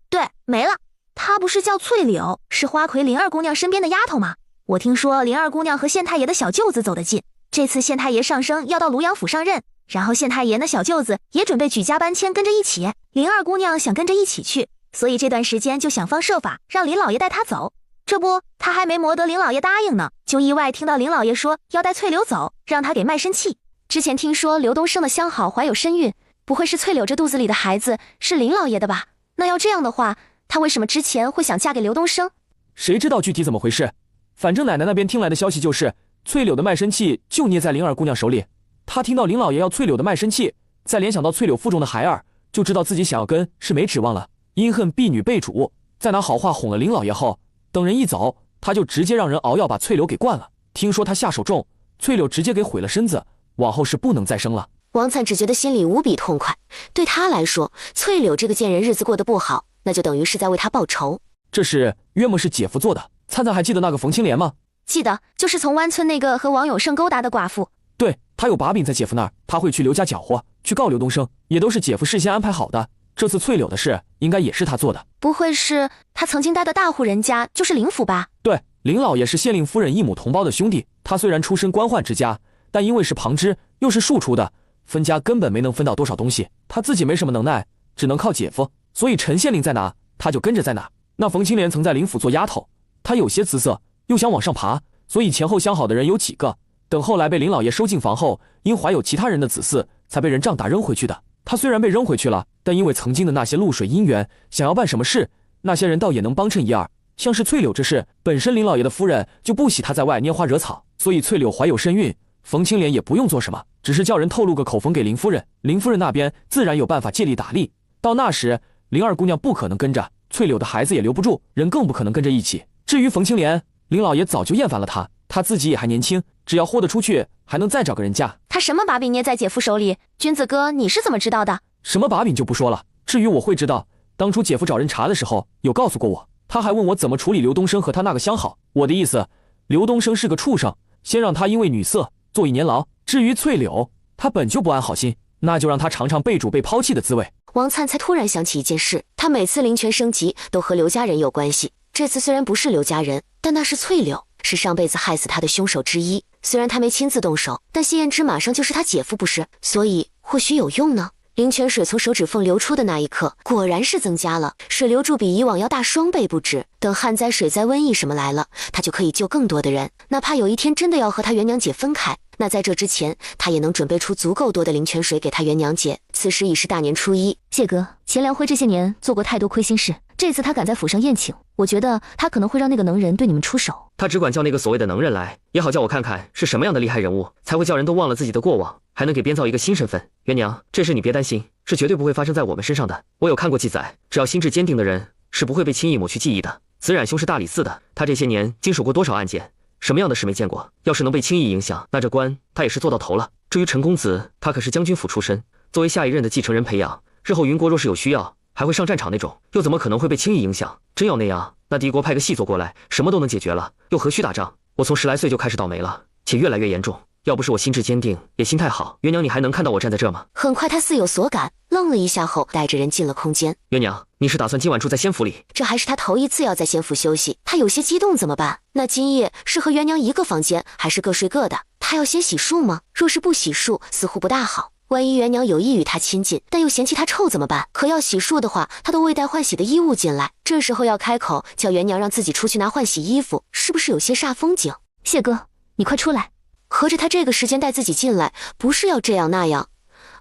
对，没了。她不是叫翠柳，是花魁林二姑娘身边的丫头吗？我听说林二姑娘和县太爷的小舅子走得近，这次县太爷上升要到庐阳府上任，然后县太爷那小舅子也准备举家搬迁跟着一起，林二姑娘想跟着一起去，所以这段时间就想方设法让林老爷带她走。这不，她还没磨得林老爷答应呢，就意外听到林老爷说要带翠柳走，让她给卖身契。之前听说刘东升的相好怀有身孕，不会是翠柳这肚子里的孩子是林老爷的吧？那要这样的话，她为什么之前会想嫁给刘东升？谁知道具体怎么回事？反正奶奶那边听来的消息就是，翠柳的卖身契就捏在林二姑娘手里。她听到林老爷要翠柳的卖身契，再联想到翠柳腹中的孩儿，就知道自己想要跟是没指望了。因恨婢女被主，再拿好话哄了林老爷后，等人一走，她就直接让人熬药把翠柳给灌了。听说她下手重，翠柳直接给毁了身子，往后是不能再生了。王粲只觉得心里无比痛快，对他来说，翠柳这个贱人日子过得不好，那就等于是在为他报仇。这事约莫是姐夫做的。粲粲还记得那个冯青莲吗？记得，就是从湾村那个和王永胜勾搭的寡妇。对，他有把柄在姐夫那儿，他会去刘家搅和，去告刘东升，也都是姐夫事先安排好的。这次翠柳的事，应该也是他做的。不会是他曾经待的大户人家就是林府吧？对，林老爷是县令夫人一母同胞的兄弟，他虽然出身官宦之家，但因为是旁支，又是庶出的，分家根本没能分到多少东西，他自己没什么能耐，只能靠姐夫，所以陈县令在哪，他就跟着在哪。那冯青莲曾在林府做丫头，她有些姿色，又想往上爬，所以前后相好的人有几个，等后来被林老爷收进房后，因怀有其他人的子嗣，才被人仗打扔回去的。他虽然被扔回去了，但因为曾经的那些露水姻缘，想要办什么事，那些人倒也能帮衬一二。像是翠柳这事，本身林老爷的夫人就不喜他在外拈花惹草，所以翠柳怀有身孕，冯青莲也不用做什么，只是叫人透露个口风给林夫人，林夫人那边自然有办法借力打力。到那时，林二姑娘不可能跟着，翠柳的孩子也留不住，人更不可能跟着一起。至于冯青莲，林老爷早就厌烦了她，她自己也还年轻，只要豁得出去，还能再找个人嫁。她什么把柄捏在姐夫手里？君子哥，你是怎么知道的？什么把柄就不说了，至于我会知道，当初姐夫找人查的时候，有告诉过我。他还问我怎么处理刘东升和他那个相好，我的意思，刘东升是个畜生，先让他因为女色坐1年牢。至于翠柳，他本就不安好心，那就让他尝尝被主被抛弃的滋味。王灿才突然想起一件事，他每次灵泉升级都和刘家人有关系。这次虽然不是刘家人，但那是翠柳，是上辈子害死他的凶手之一。虽然他没亲自动手，但谢燕之马上就是他姐夫不是？所以或许有用呢。灵泉水从手指缝流出的那一刻，果然是增加了，水流柱比以往要大双倍不止。等旱灾、水灾、瘟疫什么来了，他就可以救更多的人。哪怕有一天真的要和他元娘姐分开，那在这之前，他也能准备出足够多的灵泉水给他元娘姐。此时已是大年初一。谢哥，钱良辉这些年做过太多亏心事，这次他敢在府上宴请，我觉得他可能会让那个能人对你们出手。他只管叫那个所谓的能人来，也好叫我看看是什么样的厉害人物，才会叫人都忘了自己的过往，还能给编造一个新身份。元娘，这事你别担心，是绝对不会发生在我们身上的。我有看过记载，只要心智坚定的人，是不会被轻易抹去记忆的。子冉兄是大理寺的，他这些年经手过多少案件，什么样的事没见过？要是能被轻易影响，那这官他也是做到头了。至于陈公子，他可是将军府出身，作为下一任的继承人培养，日后云国若是有需要，还会上战场那种，又怎么可能会被轻易影响？真要那样，那敌国派个细作过来，什么都能解决了，又何须打仗？我从10来岁就开始倒霉了，且越来越严重。要不是我心智坚定，也心态好，元娘你还能看到我站在这吗？很快他似有所感，愣了一下后，带着人进了空间。元娘，你是打算今晚住在仙府里？这还是他头一次要在仙府休息，他有些激动，怎么办？那今夜是和元娘一个房间，还是各睡各的？他要先洗漱吗？若是不洗漱，似乎不大好。万一元娘有意与他亲近，但又嫌弃他臭怎么办？可要洗漱的话，他都未带换洗的衣物进来，这时候要开口叫元娘让自己出去拿换洗衣服，是不是有些煞风景？谢哥，你快出来！合着他这个时间带自己进来，不是要这样那样，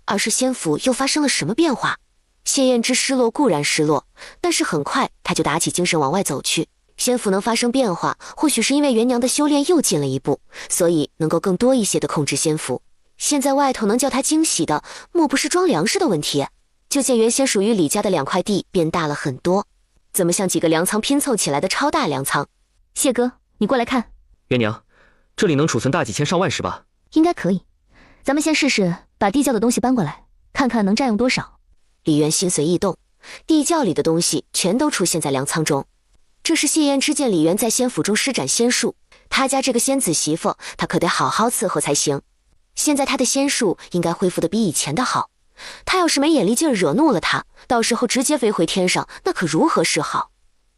而是仙府又发生了什么变化？谢燕之失落固然失落，但是很快他就打起精神往外走去。仙府能发生变化，或许是因为元娘的修炼又进了一步，所以能够更多一些的控制仙府。现在外头能叫他惊喜的，莫不是装粮食的问题？就见原先属于李家的2块地变大了很多，怎么像几个粮仓拼凑起来的超大粮仓？谢哥，你过来看。元娘，这里能储存大几千上万石吧？应该可以，咱们先试试把地窖的东西搬过来，看看能占用多少。李渊心随意动，地窖里的东西全都出现在粮仓中。这是谢燕之见李渊在仙府中施展仙术，他家这个仙子媳妇，他可得好好伺候才行。现在他的仙术应该恢复的比以前的好，他要是没眼力劲儿惹怒了他，到时候直接飞回天上，那可如何是好？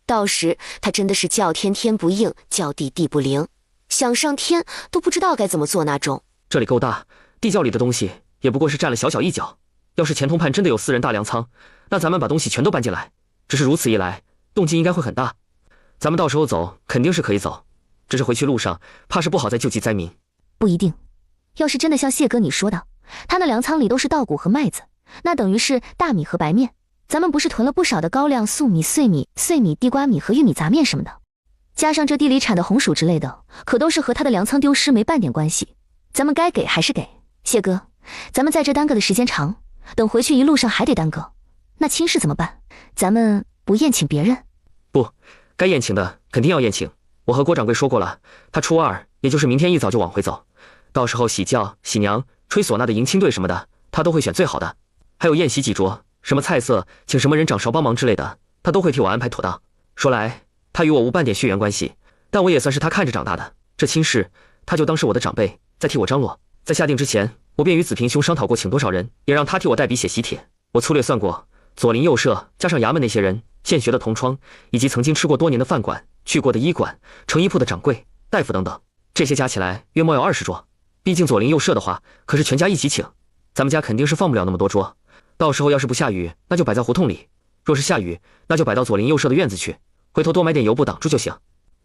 到时他真的是叫天天不应，叫地地不灵，想上天都不知道该怎么做那种。这里够大，地窖里的东西也不过是占了小小一角。要是钱通判真的有4人大粮仓，那咱们把东西全都搬进来，只是如此一来，动静应该会很大。咱们到时候走肯定是可以走，只是回去路上怕是不好再救济灾民。不一定，要是真的像谢哥你说的，他那粮仓里都是稻谷和麦子，那等于是大米和白面。咱们不是囤了不少的高粱、粟米、碎米、地瓜米和玉米杂面什么的，加上这地里产的红薯之类的，可都是和他的粮仓丢失没半点关系。咱们该给还是给。谢哥，咱们在这耽搁的时间长，等回去一路上还得耽搁，那亲事怎么办？咱们不宴请别人？不，该宴请的肯定要宴请。我和郭掌柜说过了，他初2，也就是明天一早就往回走，到时候喜轿、喜娘、吹唢呐的迎亲队什么的，他都会选最好的。还有宴席几桌，什么菜色，请什么人掌勺帮忙之类的，他都会替我安排妥当。说来，他与我无半点血缘关系，但我也算是他看着长大的，这亲事他就当是我的长辈，在替我张罗。在下定之前，我便与子平兄商讨过请多少人，也让他替我代笔写喜帖。我粗略算过，左邻右舍加上衙门那些人，现学的同窗，以及曾经吃过多年的饭馆、去过的医馆、成衣铺的掌柜、大夫等等，这些加起来约莫要20桌。毕竟左邻右舍的话，可是全家一起请，咱们家肯定是放不了那么多桌。到时候要是不下雨，那就摆在胡同里；若是下雨，那就摆到左邻右舍的院子去。回头多买点油布挡住就行。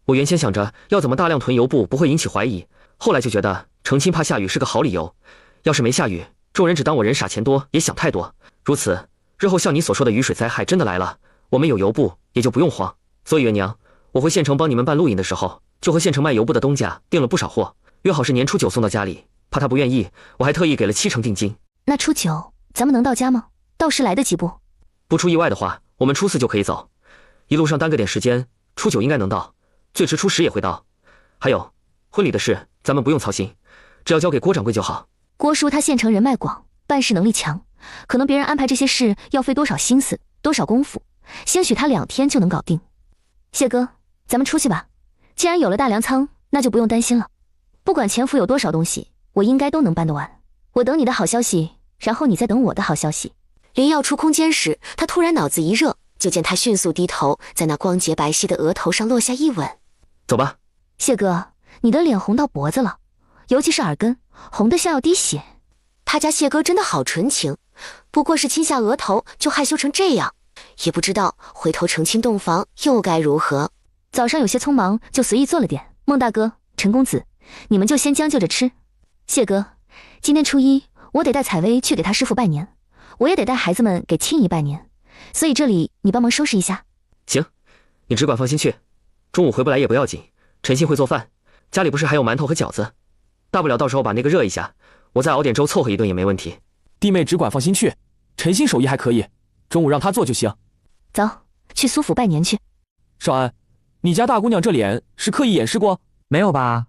我原先想着要怎么大量囤油布不会引起怀疑，后来就觉得成亲怕下雨是个好理由。要是没下雨，众人只当我人傻钱多，也想太多。如此，日后像你所说的雨水灾害真的来了，我们有油布也就不用慌。所以元娘，我回县城帮你们办录影的时候，就和县城卖油布的东家订了不少货，约好是年初9送到家里。怕他不愿意，我还特意给了7成定金。那初9咱们能到家吗？到时来得及不？不出意外的话，我们初4就可以走，一路上耽搁点时间，初9应该能到，最迟初10也会到。还有婚礼的事，咱们不用操心，只要交给郭掌柜就好。郭叔他县城人脉广，办事能力强，可能别人安排这些事要费多少心思，多少功夫，兴许他2天就能搞定。谢哥，咱们出去吧，既然有了大粮仓，那就不用担心了。不管钱府有多少东西，我应该都能搬得完。我等你的好消息，然后你再等我的好消息。临要出空间时，他突然脑子一热，就见他迅速低头，在那光洁白皙的额头上落下一吻。走吧。谢哥，你的脸红到脖子了，尤其是耳根，红得像要滴血。他家谢哥真的好纯情，不过是亲下额头就害羞成这样，也不知道回头成亲洞房又该如何。早上有些匆忙，就随意做了点。孟大哥、陈公子，你们就先将就着吃。谢哥，今天初一，我得带采薇去给他师傅拜年，我也得带孩子们给青姨拜年，所以这里你帮忙收拾一下。行，你只管放心去，中午回不来也不要紧，陈信会做饭，家里不是还有馒头和饺子，大不了到时候把那个热一下，我再熬点粥凑合一顿也没问题。弟妹只管放心去，陈信手艺还可以，中午让他做就行。走，去苏府拜年去。少安，你家大姑娘这脸是刻意掩饰过？没有吧？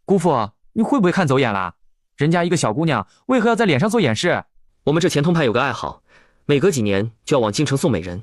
姑父，你会不会看走眼了？人家一个小姑娘，为何要在脸上做掩饰？我们这钱通派有个爱好，每隔几年就要往京城送美人。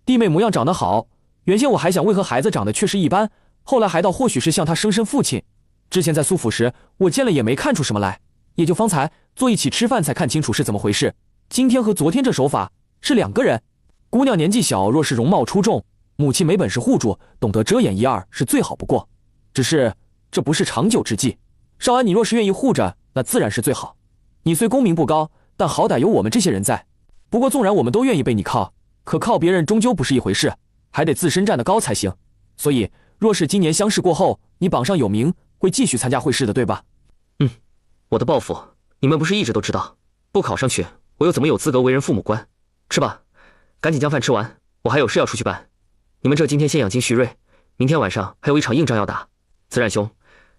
弟妹模样长得好，原先我还想为何孩子长得确实一般，后来还道或许是像他生身父亲。之前在苏府时，我见了也没看出什么来，也就方才坐一起吃饭才看清楚是怎么回事。今天和昨天这手法是两个人。姑娘年纪小，若是容貌出众，母亲没本事护住，懂得遮掩一二是最好不过。只是这不是长久之计。少安，你若是愿意护着，那自然是最好。你虽功名不高，但好歹有我们这些人在。不过纵然我们都愿意被你靠，可靠别人终究不是一回事，还得自身站得高才行。所以若是今年乡试过后，你榜上有名，会继续参加会试的，对吧？我的抱负你们不是一直都知道，不考上去我又怎么有资格为人父母官？吃吧，赶紧将饭吃完，我还有事要出去办。你们这今天先养精蓄锐，明天晚上还有一场硬仗要打。子冉兄，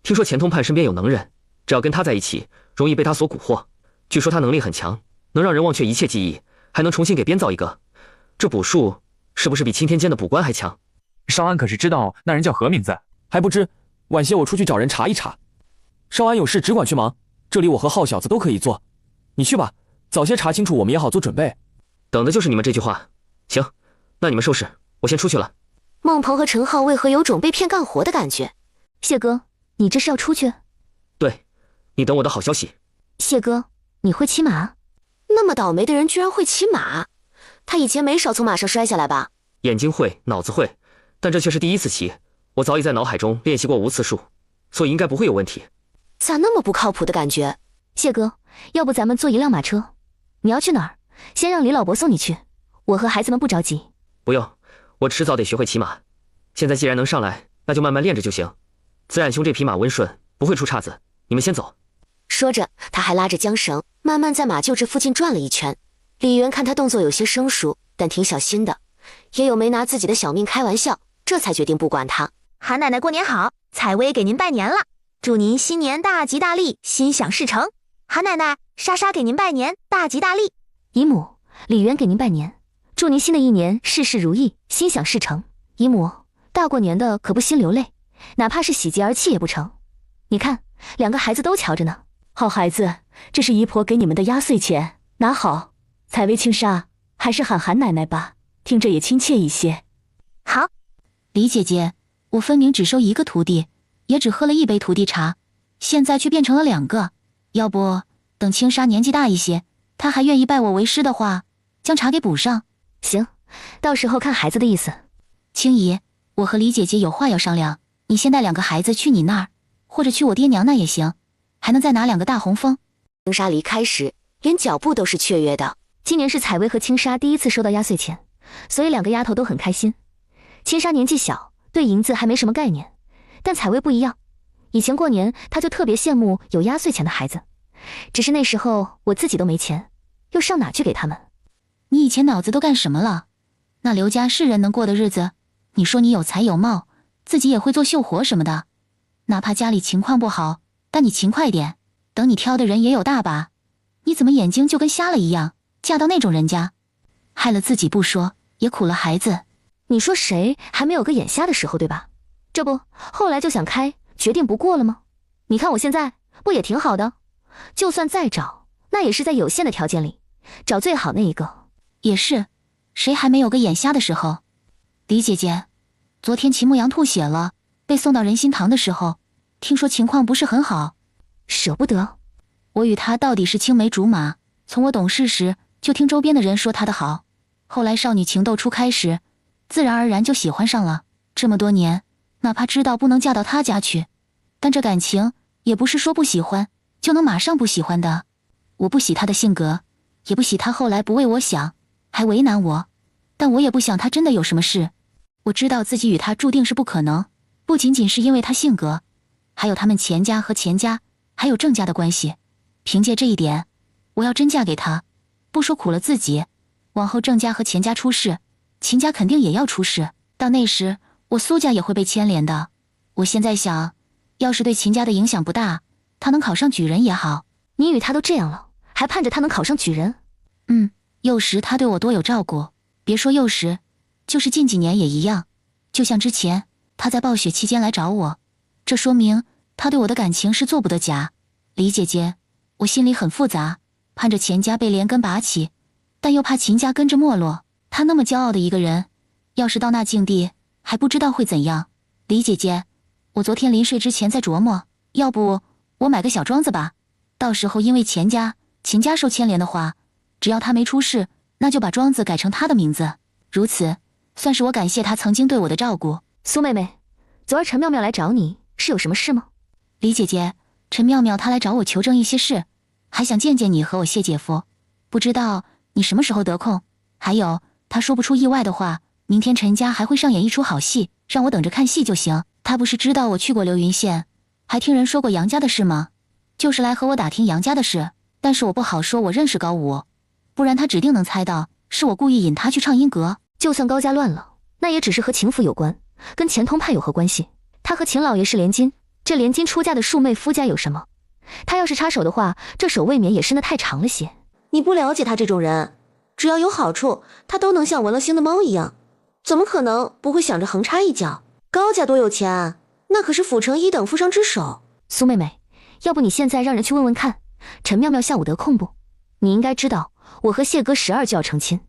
听说钱通判身边有能人，只要跟他在一起，容易被他所蛊惑。据说他能力很强，能让人忘却一切记忆，还能重新给编造一个。这卜术是不是比青天监的卜官还强？少安可是知道那人叫何名字？还不知，晚些我出去找人查一查。少安有事只管去忙，这里我和浩小子都可以做。你去吧，早些查清楚，我们也好做准备。等的就是你们这句话。行，那你们收拾，我先出去了。孟鹏和陈浩为何有种被骗干活的感觉？谢哥，你这是要出去？对，你等我的好消息。谢哥，你会骑马？那么倒霉的人居然会骑马，他以前没少从马上摔下来吧？眼睛会，脑子会，但这却是第一次骑。我早已在脑海中练习过无次数，所以应该不会有问题。咋那么不靠谱的感觉？谢哥，要不咱们坐一辆马车？你要去哪儿？先让李老伯送你去，我和孩子们不着急。不用，我迟早得学会骑马。现在既然能上来，那就慢慢练着就行。子冉兄这匹马温顺，不会出岔子。你们先走。说着，他还拉着缰绳，慢慢在马厩这附近转了一圈。李渊看他动作有些生疏，但挺小心的，也有没拿自己的小命开玩笑，这才决定不管他。韩奶奶过年好，采薇给您拜年了，祝您新年大吉大利，心想事成。韩奶奶，莎莎给您拜年，大吉大利。姨母，李渊给您拜年，祝您新的一年事事如意，心想事成。姨母，大过年的可不心流泪，哪怕是喜极而泣也不成。你看，两个孩子都瞧着呢。好孩子，这是姨婆给你们的压岁钱，拿好。采薇、青纱，还是喊韩奶奶吧，听着也亲切一些。好。李姐姐，我分明只收一个徒弟，也只喝了一杯徒弟茶，现在却变成了2个。要不等青纱年纪大一些，她还愿意拜我为师的话，将茶给补上。行，到时候看孩子的意思。青姨，我和李姐姐有话要商量，你先带2个孩子去你那儿，或者去我爹娘那也行，还能再拿2个大红封。青纱离开时，连脚步都是雀跃的。今年是采薇和青纱第一次收到压岁钱，所以2个丫头都很开心。青纱年纪小，对银子还没什么概念，但采薇不一样，以前过年她就特别羡慕有压岁钱的孩子，只是那时候我自己都没钱，又上哪去给他们？你以前脑子都干什么了？那刘家是人能过的日子？你说你有才有貌，自己也会做绣活什么的，哪怕家里情况不好，但你勤快点，等你挑的人也有大把。你怎么眼睛就跟瞎了一样，嫁到那种人家，害了自己不说，也苦了孩子。你说谁还没有个眼瞎的时候，对吧？这不，后来就想开，决定不过了吗？你看我现在不也挺好的？就算再找，那也是在有限的条件里，找最好那一个。也是，谁还没有个眼瞎的时候？李姐姐，昨天秦牧阳吐血了，被送到仁心堂的时候，听说情况不是很好。舍不得。我与他到底是青梅竹马，从我懂事时就听周边的人说她的好，后来少女情窦初开时，自然而然就喜欢上了。这么多年，哪怕知道不能嫁到他家去，但这感情也不是说不喜欢就能马上不喜欢的。我不喜他的性格，也不喜他后来不为我想，还为难我，但我也不想他真的有什么事。我知道自己与他注定是不可能，不仅仅是因为他性格，还有他们钱家和钱家，还有郑家的关系。凭借这一点，我要真嫁给他，不说苦了自己，往后郑家和钱家出事，秦家肯定也要出事，到那时我苏家也会被牵连的。我现在想，要是对秦家的影响不大，他能考上举人也好。你与他都这样了，还盼着他能考上举人？幼时他对我多有照顾，别说幼时，就是近几年也一样。就像之前他在暴雪期间来找我，这说明他对我的感情是做不得假。李姐姐，我心里很复杂，盼着钱家被连根拔起，但又怕秦家跟着没落。他那么骄傲的一个人，要是到那境地，还不知道会怎样。李姐姐，我昨天临睡之前在琢磨，要不我买个小庄子吧，到时候因为钱家、秦家受牵连的话，只要他没出事，那就把庄子改成他的名字，如此算是我感谢他曾经对我的照顾。苏妹妹，昨儿陈妙妙来找你，是有什么事吗？李姐姐，陈妙妙她来找我求证一些事，还想见见你和我谢姐夫，不知道你什么时候得空。还有，她说不出意外的话，明天陈家还会上演一出好戏，让我等着看戏就行。她不是知道我去过流云县，还听人说过杨家的事吗？就是来和我打听杨家的事，但是我不好说我认识高武，不然他指定能猜到是我故意引他去唱音阁。就算高家乱了，那也只是和秦府有关，跟钱通派有何关系？他和秦老爷是连襟，这连襟出嫁的庶妹夫家有什么？他要是插手的话，这手未免也伸得太长了些。你不了解他这种人，只要有好处，他都能像闻了腥的猫一样，怎么可能不会想着横插一脚？高家多有钱啊，那可是府城一等富商之首。苏妹妹，要不你现在让人去问问看，陈妙妙下午得空不？你应该知道，我和谢哥12就要成亲，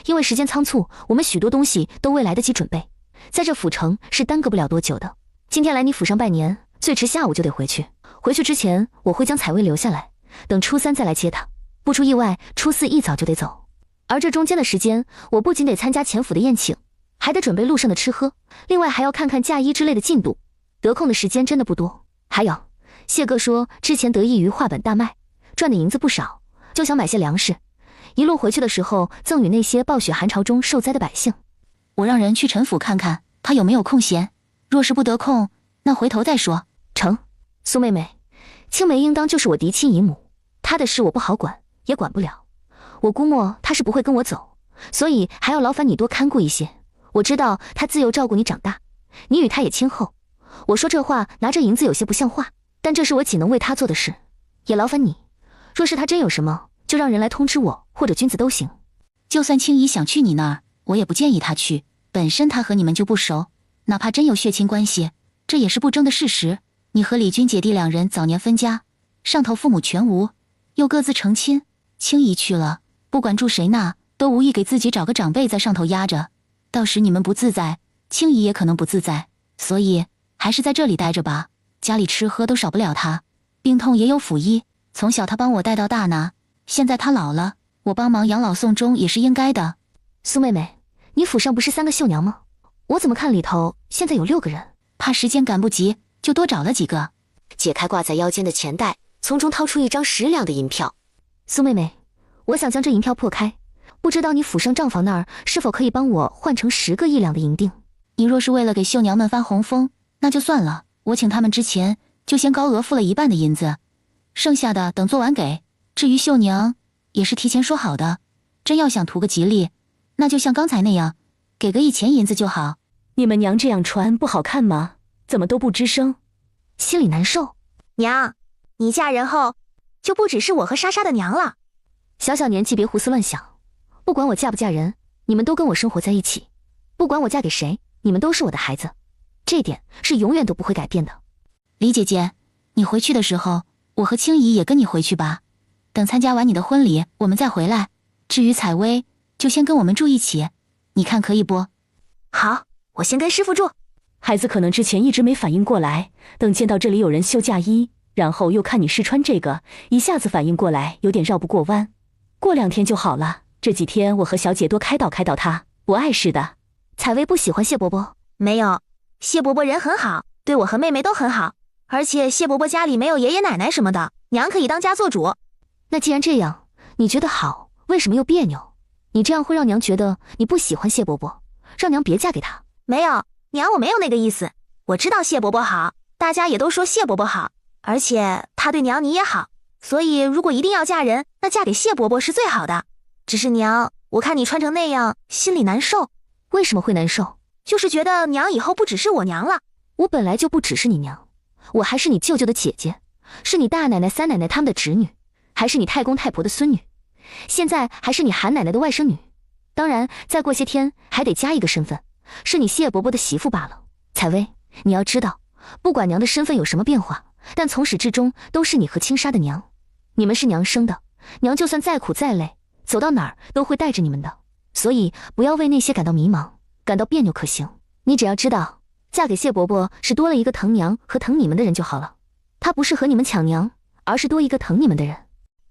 因为时间仓促，我们许多东西都未来得及准备，在这府城是耽搁不了多久的。今天来你府上拜年，最迟下午就得回去。回去之前，我会将彩薇留下来，等初3再来接她。不出意外，初4一早就得走。而这中间的时间，我不仅得参加钱府的宴请，还得准备路上的吃喝，另外还要看看嫁衣之类的进度。得空的时间真的不多。还有，谢哥说之前得益于画本大卖，赚的银子不少，就想买些粮食，一路回去的时候赠与那些暴雪寒潮中受灾的百姓。我让人去陈府看看他有没有空闲，若是不得空，那回头再说。成。苏妹妹，青梅应当就是我嫡亲姨母，她的事我不好管，也管不了。我估摸她是不会跟我走，所以还要劳烦你多看顾一些。我知道她自幼照顾你长大，你与她也亲厚。我说这话拿这银子有些不像话，但这是我仅能为她做的事，也劳烦你。若是她真有什么，就让人来通知我，或者君子都行。就算青姨想去你那儿，我也不建议她去。本身她和你们就不熟，哪怕真有血亲关系，这也是不争的事实。你和李军姐弟2人早年分家，上头父母全无，又各自成亲。青姨去了，不管住谁那，都无意给自己找个长辈在上头压着。到时你们不自在，青姨也可能不自在，所以还是在这里待着吧。家里吃喝都少不了她，病痛也有府医，从小她帮我带到大呢。现在她老了，我帮忙养老送终也是应该的。苏妹妹，你府上不是3个绣娘吗？我怎么看里头现在有6个人？怕时间赶不及，就多找了几个。解开挂在腰间的钱袋，从中掏出1张10两的银票。苏妹妹，我想将这银票破开，不知道你府上账房那儿是否可以帮我换成10个1两的银锭？你若是为了给绣娘们发红封，那就算了，我请他们之前就先高额付了1半的银子，剩下的等做完给。至于绣娘，也是提前说好的，真要想图个吉利，那就像刚才那样，给个1000银子就好。你们娘这样穿不好看吗？怎么都不吱声？心里难受。娘，你嫁人后，就不只是我和莎莎的娘了。小小年纪别胡思乱想，不管我嫁不嫁人，你们都跟我生活在一起，不管我嫁给谁，你们都是我的孩子，这点是永远都不会改变的。李姐姐，你回去的时候，我和青姨也跟你回去吧。等参加完你的婚礼，我们再回来。至于采薇，就先跟我们住一起，你看可以不？好，我先跟师傅住。孩子可能之前一直没反应过来，等见到这里有人绣嫁衣，然后又看你试穿这个，一下子反应过来，有点绕不过弯。过2天就好了。这几天我和小姐多开导开导她，不碍事的。采薇不喜欢谢伯伯？没有，谢伯伯人很好，对我和妹妹都很好，而且谢伯伯家里没有爷爷奶奶什么的，娘可以当家做主。那既然这样，你觉得好，为什么又别扭？你这样会让娘觉得你不喜欢谢伯伯，让娘别嫁给他。没有，娘，我没有那个意思。我知道谢伯伯好，大家也都说谢伯伯好，而且他对娘你也好，所以如果一定要嫁人，那嫁给谢伯伯是最好的。只是娘，我看你穿成那样，心里难受。为什么会难受？就是觉得娘以后不只是我娘了。我本来就不只是你娘，我还是你舅舅的姐姐，是你大奶奶、三奶奶他们的侄女，还是你太公太婆的孙女，现在还是你韩奶奶的外甥女。当然，再过些天还得加一个身份，是你谢伯伯的媳妇罢了。采薇，你要知道，不管娘的身份有什么变化，但从始至终都是你和青纱的娘。你们是娘生的，娘就算再苦再累，走到哪儿都会带着你们的。所以不要为那些感到迷茫，感到别扭可行。你只要知道，嫁给谢伯伯是多了一个疼娘和疼你们的人就好了。他不是和你们抢娘，而是多一个疼你们的人。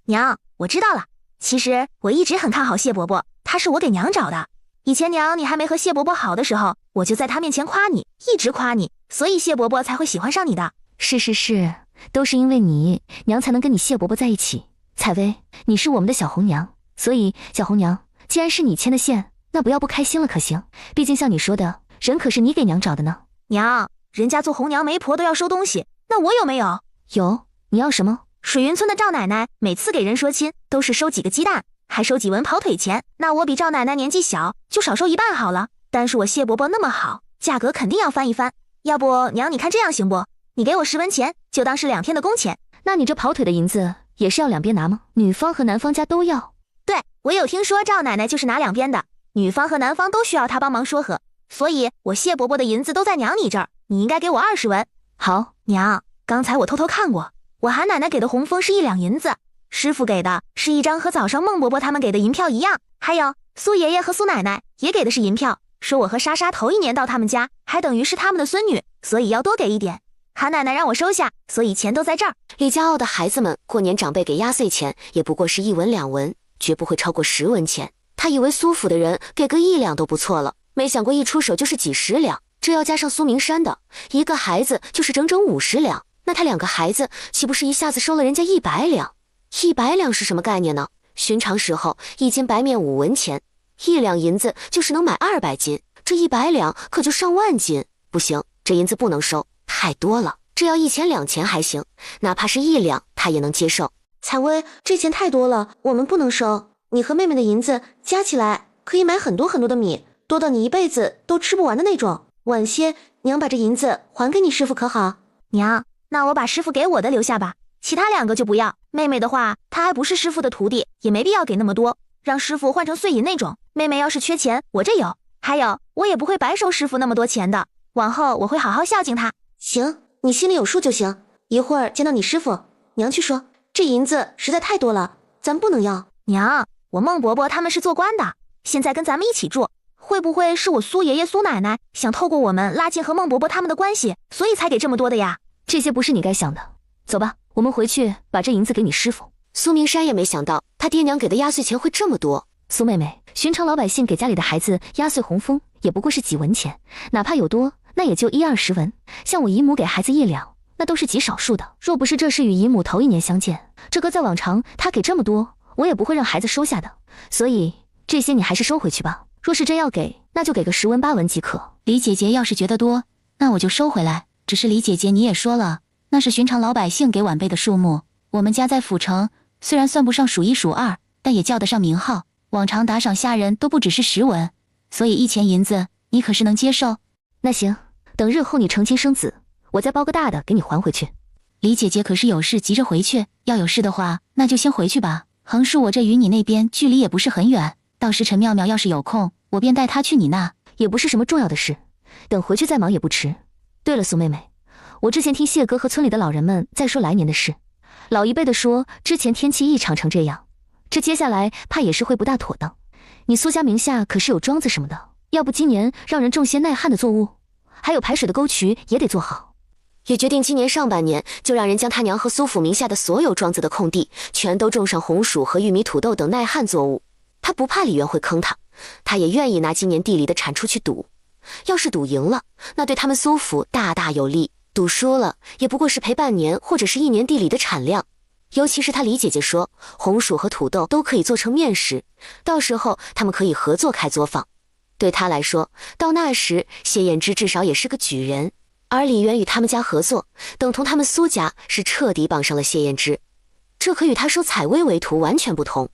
娘，我知道了。其实我一直很看好谢伯伯，他是我给娘找的。以前娘你还没和谢伯伯好的时候，我就在他面前夸你，一直夸你，所以谢伯伯才会喜欢上你的。是，都是因为你，娘才能跟你谢伯伯在一起。采薇，你是我们的小红娘，所以小红娘，既然是你牵的线，那不要不开心了可行？毕竟像你说的，人可是你给娘找的呢。娘，人家做红娘媒婆都要收东西，那我有没有？有，你要什么？水云村的赵奶奶每次给人说亲，都是收几个鸡蛋，还收几文跑腿钱。那我比赵奶奶年纪小，就少收一半好了。但是我谢伯伯那么好，价格肯定要翻一番。要不娘，你看这样行不？你给我10文钱，就当是2天的工钱。那你这跑腿的银子也是要两边拿吗？女方和男方家都要？对，我有听说赵奶奶就是拿两边的，女方和男方都需要她帮忙说和，所以我谢伯伯的银子都在娘你这儿，你应该给我20文。好，娘，刚才我偷偷看过，我韩奶奶给的红封是1两银子，师傅给的是一张和早上孟伯伯他们给的银票一样，还有苏爷爷和苏奶奶也给的是银票，说我和莎莎头1年到他们家，还等于是他们的孙女，所以要多给一点。韩奶奶让我收下，所以钱都在这儿。李家傲的孩子们过年长辈给压岁钱也不过是1文2文，绝不会超过10文钱。他以为苏府的人给个1两都不错了，没想过一出手就是几10两，这要加上苏明山的一个孩子就是整整50两，那他2个孩子岂不是一下子收了人家100两？100两是什么概念呢？寻常时候1斤白面5文钱，1两银子就是能买200斤，这100两可就上万斤。不行，这银子不能收，太多了，这要1钱2钱还行，哪怕是1两他也能接受。采薇，这钱太多了，我们不能收。你和妹妹的银子加起来可以买很多很多的米，多到你一辈子都吃不完的那种。晚些娘把这银子还给你师傅可好？娘，那我把师傅给我的留下吧，其他2个就不要。妹妹的话，她还不是师傅的徒弟，也没必要给那么多，让师傅换成碎银那种。妹妹要是缺钱，我这有。还有，我也不会白收师傅那么多钱的，往后我会好好孝敬他。行，你心里有数就行。一会儿见到你师傅，娘去说，这银子实在太多了，咱不能要。娘，我孟伯伯他们是做官的，现在跟咱们一起住，会不会是我苏爷爷苏奶奶想透过我们拉近和孟伯伯他们的关系，所以才给这么多的呀？这些不是你该想的。走吧，我们回去把这银子给你师傅。苏明山也没想到他爹娘给的压岁钱会这么多。苏妹妹，寻常老百姓给家里的孩子压岁红封也不过是几文钱，哪怕有多，那也就1-20文。像我姨母给孩子1两，那都是极少数的。若不是这是与姨母头1年相见，这搁在往常她给这么多，我也不会让孩子收下的。所以这些你还是收回去吧，若是真要给，那就给个10文8文即可。李姐姐要是觉得多，那我就收回来。只是李姐姐你也说了，那是寻常老百姓给晚辈的数目，我们家在府城虽然算不上数1数2，但也叫得上名号，往常打赏下人都不只是10文，所以1钱银子你可是能接受？那行，等日后你成亲生子，我再包个大的给你还回去。李姐姐可是有事急着回去，要有事的话那就先回去吧。横竖我这与你那边距离也不是很远，到时陈妙妙要是有空，我便带她去你那。也不是什么重要的事，等回去再忙也不迟。对了，苏妹妹，我之前听谢哥和村里的老人们在说来年的事，老一辈的说之前天气异常成这样，这接下来怕也是会不大妥当。你苏家名下可是有庄子什么的，要不今年让人种些耐旱的作物，还有排水的沟渠也得做好。也决定今年上半年就让人将他娘和苏府名下的所有庄子的空地全都种上红薯和玉米、土豆等耐旱作物。他不怕李渊会坑他，他也愿意拿今年地里的产出去赌。要是赌赢了，那对他们苏府大大有利；赌输了，也不过是赔半年或者是1年地里的产量。尤其是他李姐姐说，红薯和土豆都可以做成面食，到时候他们可以合作开作坊。对他来说，到那时谢燕之至少也是个举人，而李渊与他们家合作，等同他们苏家是彻底绑上了谢燕之。这可与他收采薇为徒完全不同。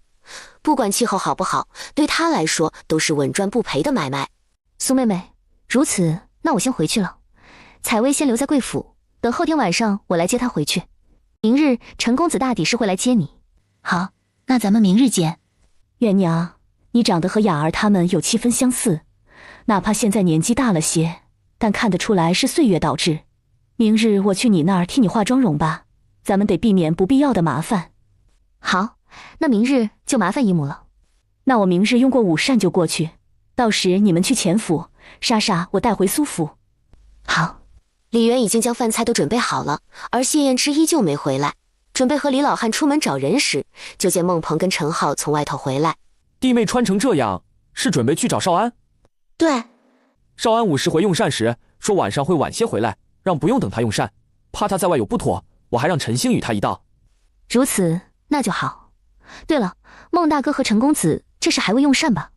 不管气候好不好，对他来说都是稳赚不赔的买卖。苏妹妹，如此，那我先回去了。采薇先留在贵府，等后天晚上我来接她回去。明日陈公子大抵是会来接你。好，那咱们明日见。元娘，你长得和雅儿他们有7分相似，哪怕现在年纪大了些，但看得出来是岁月导致。明日我去你那儿替你化妆容吧，咱们得避免不必要的麻烦。好，那明日就麻烦姨母了。那我明日用过午膳就过去，到时你们去前府，莎莎我带回苏府。好。李渊已经将饭菜都准备好了，而谢燕之依旧没回来。准备和李老汉出门找人时，就见孟鹏跟陈浩从外头回来。弟妹穿成这样，是准备去找少安？对。少安午时回用膳时说晚上会晚些回来，让不用等他用膳，怕他在外有不妥，我还让陈星与他一道。如此，那就好。对了，孟大哥和陈公子这时还未用膳吧？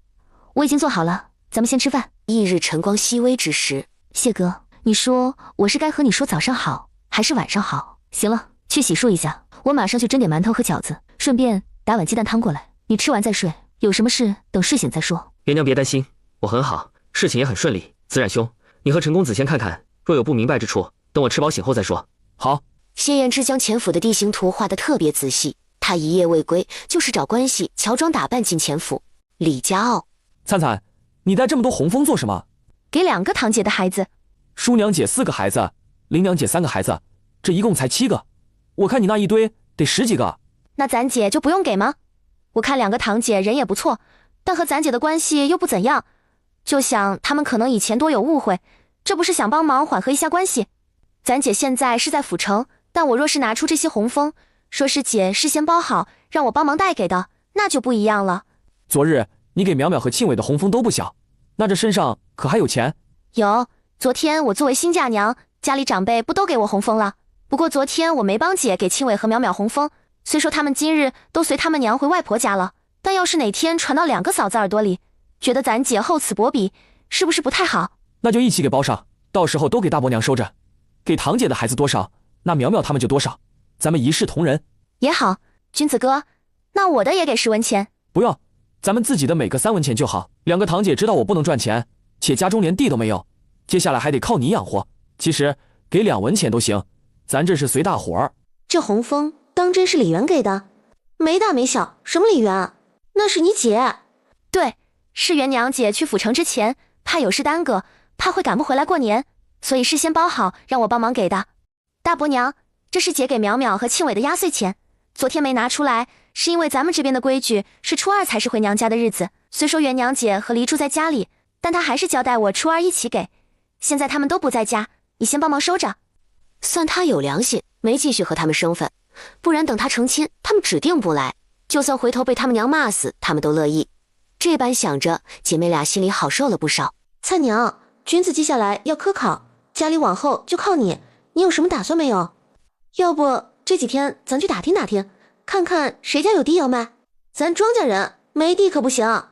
我已经做好了，咱们先吃饭。翌日晨光熹微之时，谢哥，你说我是该和你说早上好，还是晚上好？行了，去洗漱一下，我马上去蒸点馒头和饺子，顺便打碗鸡蛋汤过来。你吃完再睡，有什么事等睡醒再说。元娘别担心，我很好，事情也很顺利。子冉兄，你和陈公子先看看，若有不明白之处，等我吃饱醒后再说。好。谢燕之将前府的地形图画得特别仔细，他一夜未归，就是找关系乔装打扮进前府。李家傲，灿灿，你带这么多红枫做什么？给2个堂姐的孩子。叔娘姐4个孩子，林娘姐3个孩子，这一共才7个。我看你那一堆得10几个。那咱姐就不用给吗？我看2个堂姐人也不错，但和咱姐的关系又不怎样，就想他们可能以前多有误会，这不是想帮忙缓和一下关系。咱姐现在是在府城，但我若是拿出这些红枫，说是姐事先包好让我帮忙带给的，那就不一样了。昨日你给淼淼和庆伟的红枫都不小，那这身上可还有钱？有，昨天我作为新嫁娘，家里长辈不都给我红枫了？不过昨天我没帮姐给庆伟和淼淼红枫，虽说他们今日都随他们娘回外婆家了，但要是哪天传到2个嫂子耳朵里，觉得咱姐厚此薄彼，是不是不太好？那就一起给包上，到时候都给大伯娘收着。给堂姐的孩子多少，那淼淼他们就多少，咱们一视同仁。也好，君子哥，那我的也给10文钱。不用，咱们自己的每个3文钱就好。2个堂姐知道我不能赚钱，且家中连地都没有，接下来还得靠你养活。其实给2文钱都行，咱这是随大伙儿。这红枫当真是李元给的？没大没小，什么李元啊？那是你姐。对，是元娘姐去府城之前，怕有事耽搁，怕会赶不回来过年，所以事先包好让我帮忙给的。大伯娘，这是姐给淼淼和庆伟的压岁钱，昨天没拿出来，是因为咱们这边的规矩是初2才是回娘家的日子。虽说元娘姐和黎住在家里，但她还是交代我初2一起给。现在他们都不在家，你先帮忙收着。算他有良心，没继续和他们生分，不然等他成亲，他们指定不来。就算回头被他们娘骂死，他们都乐意。这般想着，姐妹俩心里好受了不少。灿娘，君子接下来要科考，家里往后就靠你，你有什么打算没有？要不这几天咱去打听打听，看看谁家有地要卖。咱庄稼人没地可不行。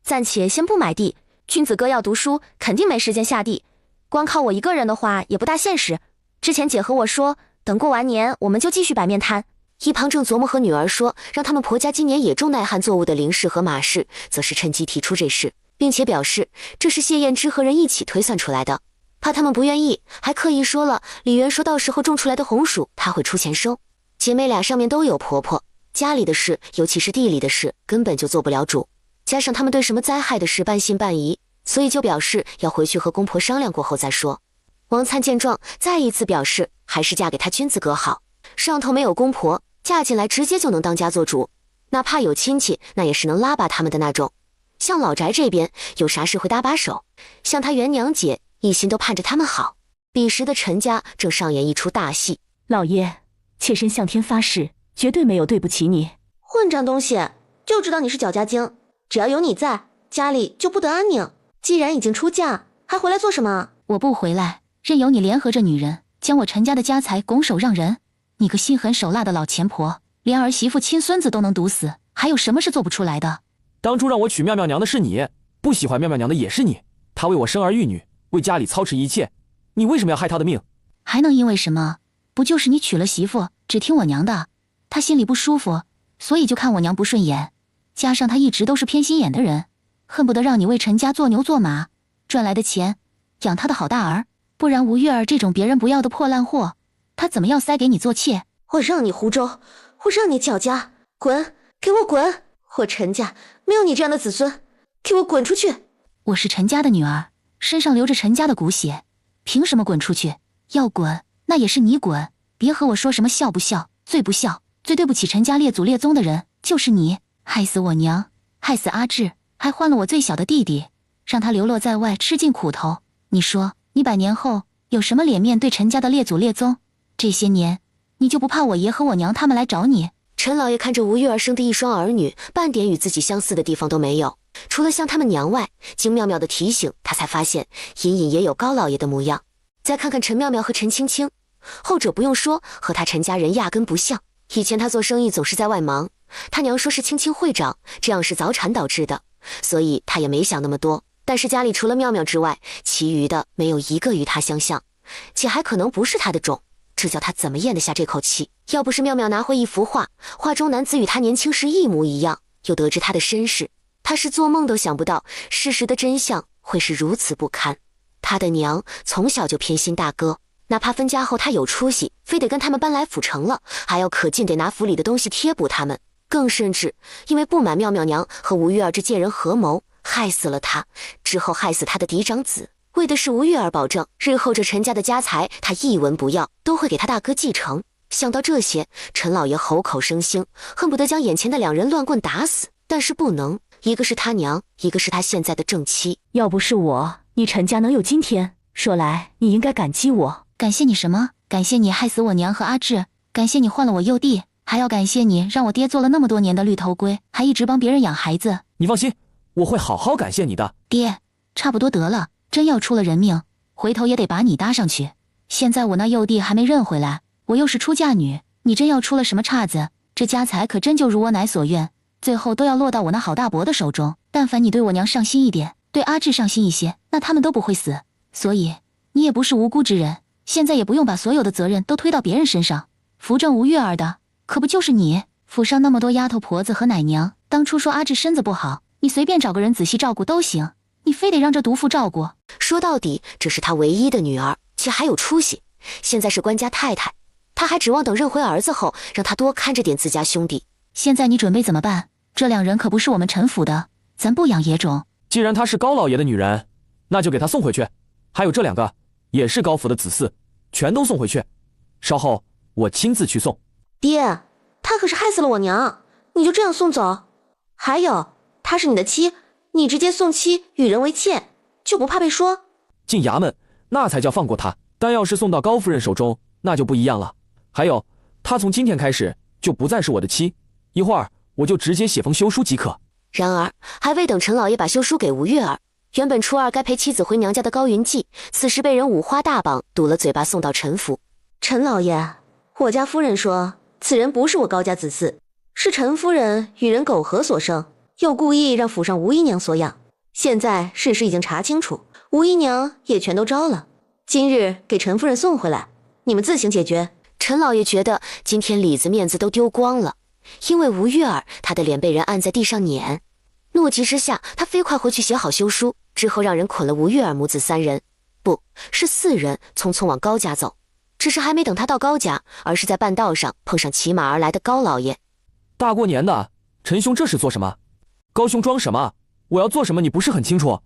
暂且先不买地，君子哥要读书，肯定没时间下地。光靠我一个人的话也不大现实。之前姐和我说，等过完年我们就继续摆面摊。一旁正琢磨和女儿说让他们婆家今年也种耐旱作物的林氏和马氏，则是趁机提出这事，并且表示这是谢燕之和人一起推算出来的，怕他们不愿意，还刻意说了李元说到时候种出来的红薯他会出钱收。姐妹俩上面都有婆婆，家里的事尤其是地里的事根本就做不了主，加上他们对什么灾害的事半信半疑，所以就表示要回去和公婆商量过后再说。王灿见状再一次表示还是嫁给他君子哥好，上头没有公婆，嫁进来直接就能当家做主，哪怕有亲戚那也是能拉拔他们的那种。像老宅这边有啥事会搭把手，像他元娘姐一心都盼着他们好。彼时的陈家正上演一出大戏。老爷，妾身向天发誓，绝对没有对不起你。混账东西，就知道你是搅家精，只要有你在，家里就不得安宁。既然已经出嫁，还回来做什么？我不回来，任由你联合着女人，将我陈家的家财拱手让人。你个心狠手辣的老钱婆，连儿媳妇亲孙子都能毒死，还有什么是做不出来的？当初让我娶妙妙娘的是你，不喜欢妙妙娘的也是你。她为我生儿育女，为家里操持一切，你为什么要害她的命？还能因为什么？不就是你娶了媳妇，只听我娘的，她心里不舒服，所以就看我娘不顺眼。加上她一直都是偏心眼的人，恨不得让你为陈家做牛做马，赚来的钱养她的好大儿。不然吴月儿这种别人不要的破烂货，她怎么要塞给你做妾？我让你胡诌，我让你搅家，滚，给我滚！我陈家没有你这样的子孙，给我滚出去！我是陈家的女儿，身上流着陈家的骨血，凭什么滚出去？要滚，那也是你滚，别和我说什么孝不孝，最不孝，最对不起陈家列祖列宗的人就是你，害死我娘，害死阿志，还换了我最小的弟弟，让他流落在外，吃尽苦头。你说，你100年后有什么脸面对陈家的列祖列宗？这些年，你就不怕我爷和我娘他们来找你？陈老爷看着吴月儿生的一双儿女，半点与自己相似的地方都没有，除了像他们娘外，经妙妙的提醒，他才发现隐隐也有高老爷的模样。再看看陈妙妙和陈青青，后者不用说，和他陈家人压根不像。以前他做生意总是在外忙，他娘说是青青会长，这样是早产导致的，所以他也没想那么多。但是家里除了妙妙之外，其余的没有一个与他相像，且还可能不是他的种，这叫他怎么咽得下这口气？要不是妙妙拿回一幅画，画中男子与他年轻时一模一样，又得知他的身世，他是做梦都想不到事实的真相会是如此不堪。他的娘从小就偏心大哥，哪怕分家后他有出息，非得跟他们搬来府城了，还要可劲得拿府里的东西贴补他们，更甚至因为不满妙妙娘和吴月儿这贱人合谋，害死了他，之后害死他的嫡长子，为的是吴月儿保证日后这陈家的家财他一文不要，都会给他大哥继承。想到这些，陈老爷口口生兴，恨不得将眼前的两人乱棍打死，但是不能，一个是他娘，一个是他现在的正妻。要不是我，你陈家能有今天？说来你应该感激我。感谢你什么？感谢你害死我娘和阿志，感谢你换了我幼弟，还要感谢你让我爹做了那么多年的绿头龟，还一直帮别人养孩子。你放心，我会好好感谢你的。爹，差不多得了，真要出了人命，回头也得把你搭上去。现在我那幼弟还没认回来，我又是出嫁女，你真要出了什么岔子，这家财可真就如我奶所愿，最后都要落到我那好大伯的手中。但凡你对我娘上心一点，对阿志上心一些，那他们都不会死。所以你也不是无辜之人，现在也不用把所有的责任都推到别人身上。扶正吴月儿的可不就是你？府上那么多丫头婆子和奶娘，当初说阿志身子不好，你随便找个人仔细照顾都行，你非得让这毒妇照顾。说到底，这是他唯一的女儿，且还有出息，现在是官家太太，他还指望等认回儿子后，让他多看着点自家兄弟。现在你准备怎么办？这2人可不是我们陈府的，咱不养野种。既然她是高老爷的女人，那就给她送回去。还有这2个也是高府的子嗣，全都送回去。稍后我亲自去送。爹，他可是害死了我娘，你就这样送走？还有，她是你的妻，你直接送妻与人为妾，就不怕被说？进衙门那才叫放过她，但要是送到高夫人手中，那就不一样了。还有，她从今天开始就不再是我的妻，一会儿我就直接写封休书即可。然而还未等陈老爷把休书给吴月儿，原本初2该陪妻子回娘家的高云髻，此时被人五花大绑堵了嘴巴，送到陈府。陈老爷，我家夫人说此人不是我高家子嗣，是陈夫人与人苟合所生，又故意让府上吴姨娘所养。现在事实已经查清楚，吴姨娘也全都招了，今日给陈夫人送回来，你们自行解决。陈老爷觉得今天里子面子都丢光了，因为吴月儿他的脸被人按在地上碾。怒急之下，他飞快回去写好休书，之后让人捆了吴月儿母子3人，不是4人，匆匆往高家走。只是还没等他到高家，而是在半道上碰上骑马而来的高老爷。大过年的，陈兄这是做什么？高兄装什么？我要做什么你不是很清楚？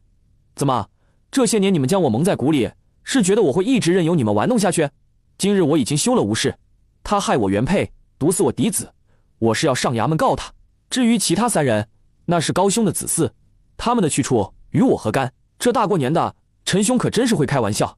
怎么这些年你们将我蒙在鼓里，是觉得我会一直任由你们玩弄下去？今日我已经休了吴氏，他害我原配，毒死我嫡子，我是要上衙门告他。至于其他3人，那是高兄的子嗣，他们的去处与我何干？这大过年的，陈兄可真是会开玩笑。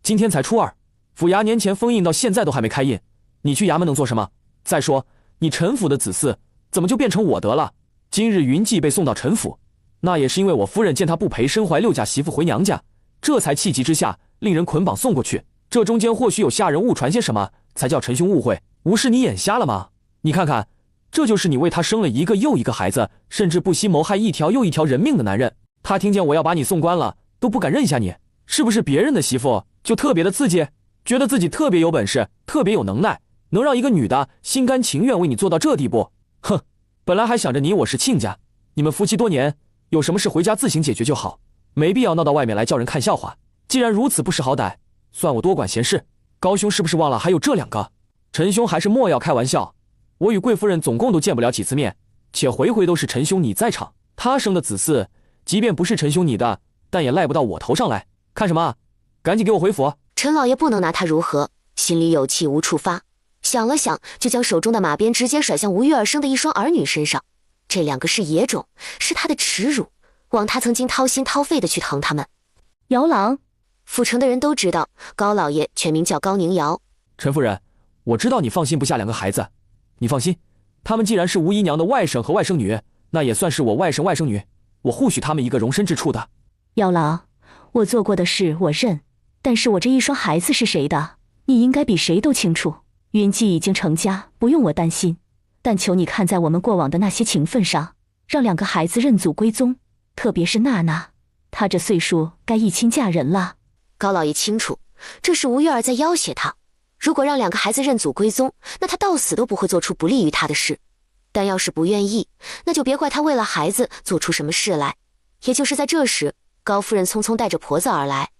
今天才初2，府衙年前封印到现在都还没开印，你去衙门能做什么？再说你陈府的子嗣怎么就变成我得了？今日云髻被送到陈府，那也是因为我夫人见他不陪身怀6嫁媳妇回娘家，这才气急之下令人捆绑送过去。这中间或许有下人误传些什么，才叫陈兄误会。无是你眼瞎了吗？你看看，这就是你为他生了一个又一个孩子，甚至不惜谋害一条又一条人命的男人。他听见我要把你送官了，都不敢认下你。是不是别人的媳妇就特别的刺激，觉得自己特别有本事，特别有能耐，能让一个女的心甘情愿为你做到这地步？哼，本来还想着你我是亲家，你们夫妻多年，有什么事回家自行解决就好，没必要闹到外面来叫人看笑话。既然如此不识好歹，算我多管闲事。高兄是不是忘了还有这2个？陈兄还是莫要开玩笑，我与贵夫人总共都见不了几次面，且回回都是陈兄你在场。他生的子嗣，即便不是陈兄你的，但也赖不到我头上来。看什么？赶紧给我回府！陈老爷不能拿他如何，心里有气无处发，想了想，就将手中的马鞭直接甩向吴玉儿生的一双儿女身上。这2个是野种，是他的耻辱，枉他曾经掏心掏肺的去疼他们。姚郎，府城的人都知道，高老爷全名叫高宁瑶。陈夫人，我知道你放心不下2个孩子，你放心，他们既然是吴姨娘的外甥和外甥女，那也算是我外甥外甥女，我护许他们一个容身之处的。姚郎，我做过的事我认，但是我这一双孩子是谁的，你应该比谁都清楚。云姬已经成家，不用我担心，但求你看在我们过往的那些情分上，让2个孩子认祖归宗，特别是娜娜，她这岁数该一亲嫁人了。高老爷清楚，这是吴月儿在要挟他。如果让2个孩子认祖归宗，那他到死都不会做出不利于他的事。但要是不愿意，那就别怪他为了孩子做出什么事来。也就是在这时，高夫人匆匆带着婆子而来。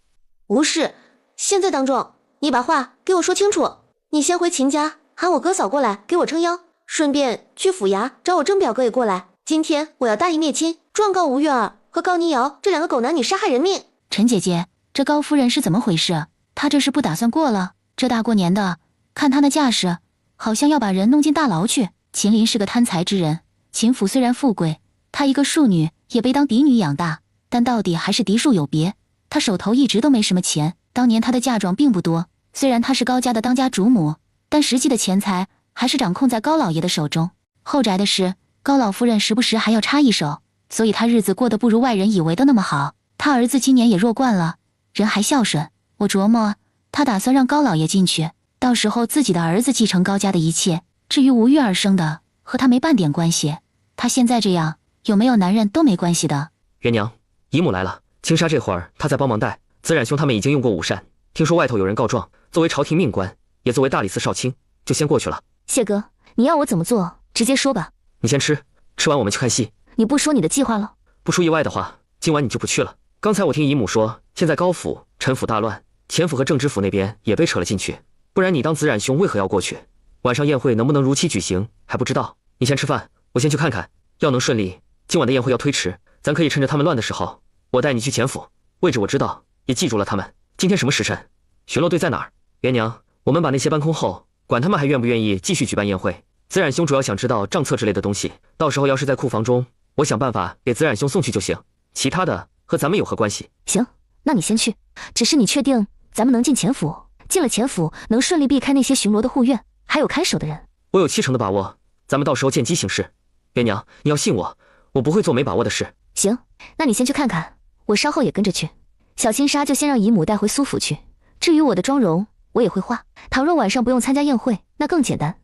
无事，现在当众，你把话给我说清楚。你先回秦家，喊我哥嫂过来给我撑腰，顺便去府衙找我郑表哥也过来。今天我要大义灭亲，状告吴月儿和高宁瑶这2个狗男女杀害人命。陈姐姐，这高夫人是怎么回事？她这是不打算过了？这大过年的，看她那架势，好像要把人弄进大牢去。秦林是个贪财之人，秦府虽然富贵，她一个庶女也被当嫡女养大，但到底还是嫡庶有别。她手头一直都没什么钱，当年她的嫁妆并不多，虽然她是高家的当家主母，但实际的钱财还是掌控在高老爷的手中。后宅的事，高老夫人时不时还要插一手，所以她日子过得不如外人以为的那么好。她儿子今年也弱冠了，人还孝顺，我琢磨她打算让高老爷进去，到时候自己的儿子继承高家的一切，至于吴玉儿生的，和他没半点关系。他现在这样，有没有男人都没关系的。元娘，姨母来了。青纱这会儿她在帮忙带，子冉兄他们已经用过午膳，听说外头有人告状，作为朝廷命官，也作为大理寺少卿，就先过去了。谢哥，你要我怎么做，直接说吧。你先吃，吃完我们去看戏。你不说你的计划了？不出意外的话，今晚你就不去了。刚才我听姨母说，现在高府、陈府大乱，钱府和正知府那边也被扯了进去，不然你当子冉兄为何要过去？晚上宴会能不能如期举行还不知道。你先吃饭，我先去看看，要能顺利，今晚的宴会要推迟，咱可以趁着他们乱的时候，我带你去钱府，位置我知道，也记住了他们。今天什么时辰？巡逻队在哪儿？元娘，我们把那些搬空后，管他们还愿不愿意继续举办宴会。子冉兄主要想知道账册之类的东西，到时候要是在库房中，我想办法给子冉兄送去就行，其他的和咱们有何关系？行，那你先去。只是你确定咱们能进钱府？进了钱府能顺利避开那些巡逻的护院，还有看守的人？我有70%的把握，咱们到时候见机行事。元娘，你要信我，我不会做没把握的事。行，那你先去看看，我稍后也跟着去。小青纱就先让姨母带回苏府去，至于我的妆容，我也会化。倘若晚上不用参加宴会，那更简单，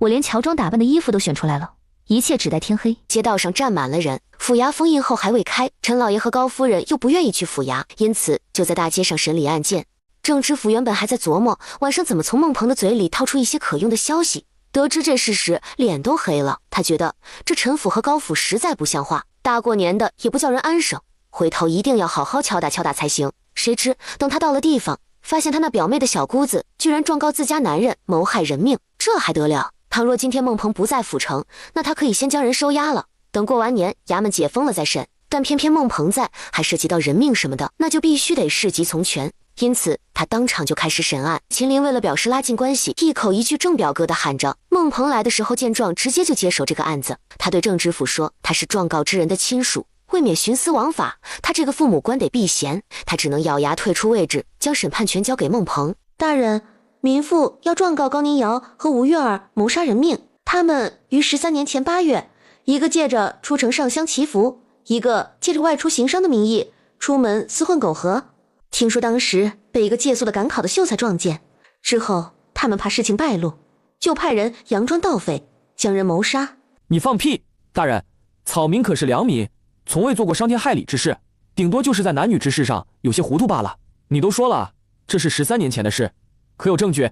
我连乔装打扮的衣服都选出来了，一切只待天黑。街道上站满了人，府衙封印后还未开，陈老爷和高夫人又不愿意去府衙，因此就在大街上审理案件。郑知府原本还在琢磨晚上怎么从孟鹏的嘴里套出一些可用的消息，得知这事时脸都黑了。他觉得这陈府和高府实在不像话，大过年的也不叫人安生，回头一定要好好敲打敲打才行。谁知等他到了地方，发现他那表妹的小姑子居然状告自家男人谋害人命，这还得了？倘若今天孟鹏不在府城，那他可以先将人收押了，等过完年衙门解封了再审。但偏偏孟鹏在，还涉及到人命什么的，那就必须得事急从权。因此他当场就开始审案。秦林为了表示拉近关系，一口一句郑表哥的喊着。孟鹏来的时候见状，直接就接手这个案子。他对郑知府说，他是状告之人的亲属，为免徇私枉法，他这个父母官得避嫌，他只能咬牙退出位置，将审判权交给孟鹏。大人，民妇要状告高宁瑶和吴月儿谋杀人命。他们于13年前8月，一个借着出城上香祈福，一个借着外出行商的名义出门厮混苟合。听说当时被一个借宿的赶考的秀才撞见，之后他们怕事情败露，就派人佯装盗匪，将人谋杀。你放屁！大人，草民可是良民，从未做过伤天害理之事，顶多就是在男女之事上有些糊涂罢了。你都说了，这是13年前的事，可有证据？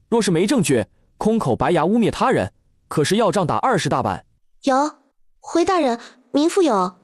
若是没证据，空口白牙污蔑他人，可是要杖打20大板。有，回大人，民妇有。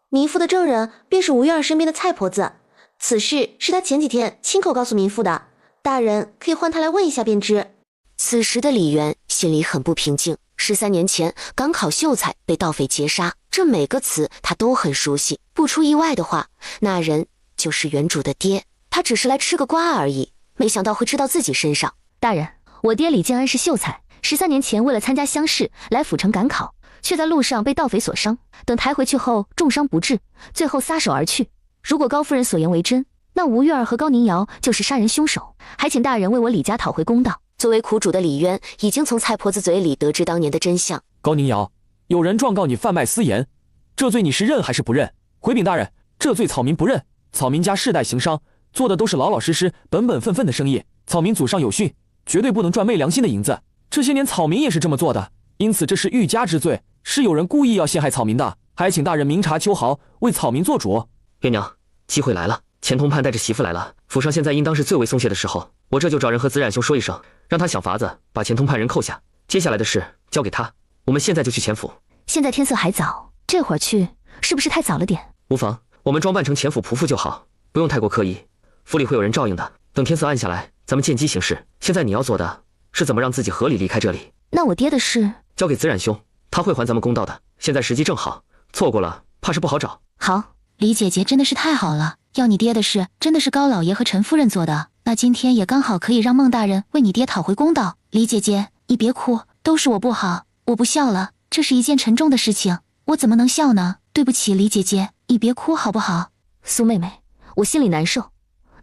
民妇的证人便是吴月儿身边的蔡婆子，此事是他前几天亲口告诉民妇的，大人可以唤他来问一下便知。此时的李渊心里很不平静。13年前，赶考秀才被盗匪劫杀，这每个词他都很熟悉。不出意外的话，那人就是原主的爹。他只是来吃个瓜而已，没想到会吃到自己身上。大人，我爹李建安是秀才，13年前为了参加乡试来府城赶考，却在路上被盗匪所伤，等抬回去后重伤不治，最后撒手而去。如果高夫人所言为真，那吴月儿和高宁瑶就是杀人凶手，还请大人为我李家讨回公道。作为苦主的李渊已经从蔡婆子嘴里得知当年的真相。高宁瑶，有人状告你贩卖私盐，这罪你是认还是不认？回禀大人，这罪草民不认。草民家世代行商，做的都是老老实实、本本分分的生意。草民祖上有训，绝对不能赚昧良心的银子。这些年草民也是这么做的，因此这是欲加之罪，是有人故意要陷害草民的，还请大人明察秋毫，为草民做主。月娘，机会来了，钱通判带着媳妇来了，府上现在应当是最为松懈的时候，我这就找人和子冉兄说一声，让他想法子把钱通判人扣下，接下来的事交给他。我们现在就去钱府。现在天色还早，这会儿去是不是太早了点？无妨，我们装扮成钱府仆妇就好，不用太过刻意，府里会有人照应的。等天色暗下来，咱们见机行事。现在你要做的是怎么让自己合理离开这里。那我爹的事交给子冉兄，他会还咱们公道的。现在时机正好，错过了怕是不好找。好，李姐姐真的是太好了，要你爹的事真的是高老爷和陈夫人做的，那今天也刚好可以让孟大人为你爹讨回公道。李姐姐，你别哭，都是我不好，我不孝了，这是一件沉重的事情，我怎么能孝呢？对不起，李姐姐，你别哭好不好？苏妹妹，我心里难受。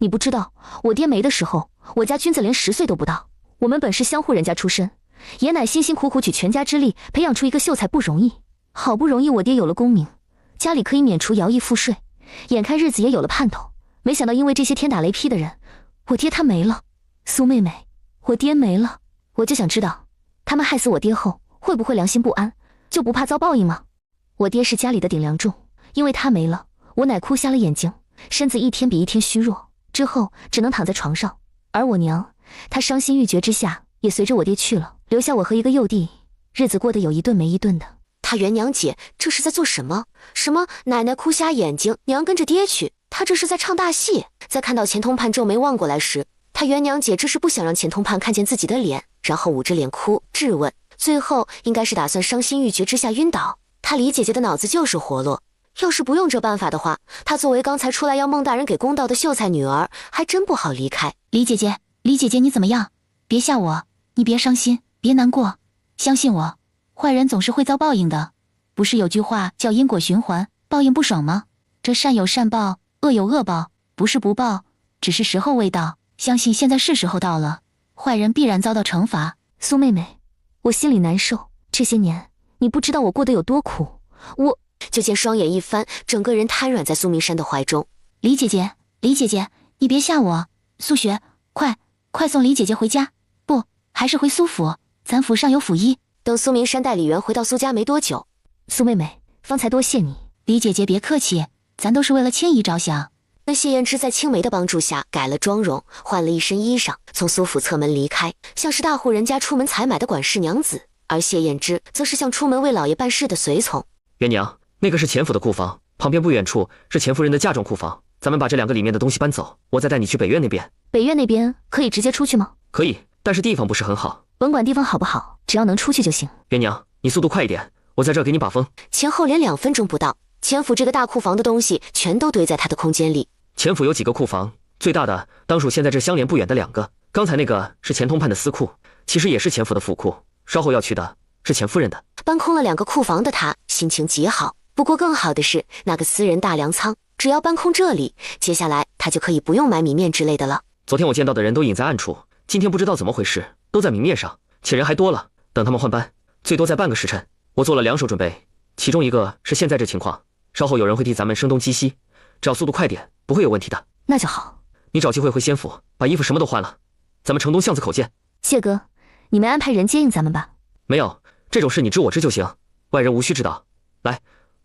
你不知道，我爹没的时候，我家君子连10岁都不到。我们本是乡户人家出身，爷奶辛辛苦苦取全家之力培养出一个秀才不容易，好不容易我爹有了功名，家里可以免除徭役赋税，眼看日子也有了盼头，没想到因为这些天打雷劈的人，我爹他没了。苏妹妹，我爹没了，我就想知道，他们害死我爹后会不会良心不安，就不怕遭报应吗？我爹是家里的顶梁柱，因为他没了，我奶哭瞎了眼睛，身子一天比一天虚弱，之后只能躺在床上。而我娘，她伤心欲绝之下，也随着我爹去了，留下我和一个幼弟，日子过得有一顿没一顿的。他袁娘姐这是在做什么？什么奶奶哭瞎眼睛，娘跟着爹去，他这是在唱大戏。在看到钱通判皱眉望过来时，他袁娘姐这是不想让钱通判看见自己的脸，然后捂着脸哭质问，最后应该是打算伤心欲绝之下晕倒。他李姐姐的脑子就是活络，要是不用这办法的话，她作为刚才出来要孟大人给公道的秀才女儿，还真不好离开。李姐姐，李姐姐你怎么样？别吓我，你别伤心，别难过，相信我，坏人总是会遭报应的。不是有句话叫因果循环，报应不爽吗？这善有善报，恶有恶报，不是不报，只是时候未到。相信现在是时候到了，坏人必然遭到惩罚。苏妹妹，我心里难受，这些年你不知道我过得有多苦。我就见双眼一翻，整个人瘫软在苏明山的怀中。李姐姐，李姐姐，你别吓我。苏雪，快送李姐姐回家，不，还是回苏府，咱府上有府医。等苏明山带李元回到苏家没多久，苏妹妹，方才多谢你。李姐姐别客气，咱都是为了千姨着想。那谢燕之在青梅的帮助下改了妆容，换了一身衣裳，从苏府侧门离开，像是大户人家出门采买的管事娘子，而谢燕之则是像出门为老爷办事的随从。元娘，那个是钱府的库房，旁边不远处是钱夫人的嫁妆库房，咱们把这2个里面的东西搬走，我再带你去北院那边。北院那边可以直接出去吗？可以，但是地方不是很好。甭管地方好不好，只要能出去就行。元娘，你速度快一点，我在这儿给你把风。前后连2分钟不到，钱府这个大库房的东西全都堆在他的空间里。钱府有几个库房，最大的当属现在这相连不远的2个，刚才那个是钱通判的私库，其实也是钱府的府库，稍后要去的是钱夫人的。搬空了2个库房的他心情极好，不过更好的是那个私人大粮仓，只要搬空这里，接下来他就可以不用买米面之类的了。昨天我见到的人都隐在暗处，今天不知道怎么回事，都在明面上，且人还多了。等他们换班，最多在半个时辰。我做了2手准备，其中一个是现在这情况，稍后有人会替咱们声东击西，只要速度快点，不会有问题的。那就好。你找机会回仙府，把衣服什么都换了，咱们城东巷子口见。谢哥，你没安排人接应咱们吧？没有，这种事你知我知就行，外人无需知道。来，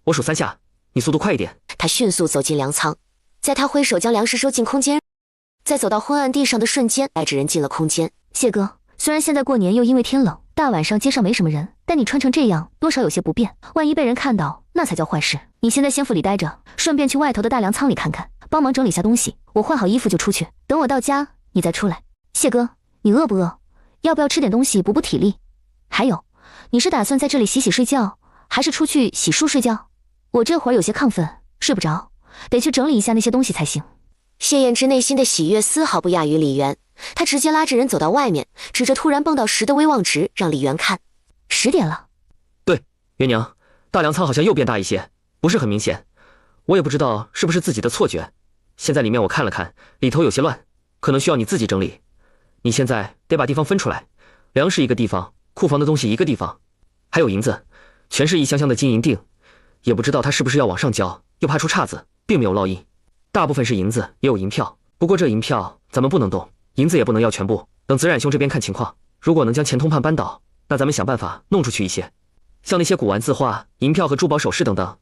我数3下，你速度快一点。他迅速走进粮仓，在他挥手将粮食收进空间，在走到昏暗地上的瞬间，带着人进了空间。谢哥，虽然现在过年又因为天冷，大晚上街上没什么人，但你穿成这样多少有些不便，万一被人看到，那才叫坏事。你先在仙府里待着，顺便去外头的大粮仓里看看，帮忙整理下东西。我换好衣服就出去，等我到家你再出来。谢哥，你饿不饿？要不要吃点东西补补体力？还有，你是打算在这里洗洗睡觉，还是出去洗漱睡觉？我这会儿有些亢奋，睡不着，得去整理一下那些东西才行。谢燕之内心的喜悦丝毫不亚于李元，他直接拉着人走到外面，指着突然蹦到10的威望值让李元看。10点了。对，元娘，大粮仓好像又变大一些，不是很明显，我也不知道是不是自己的错觉。现在里面我看了看，里头有些乱，可能需要你自己整理。你现在得把地方分出来，粮食一个地方，库房的东西一个地方，还有银子，全是一箱箱的金银锭，也不知道他是不是要往上交，又怕出岔子，并没有烙印。大部分是银子，也有银票，不过这银票咱们不能动，银子也不能要全部，等子冉兄这边看情况，如果能将钱通判扳倒，那咱们想办法弄出去一些。像那些古玩字画、银票和珠宝首饰等等，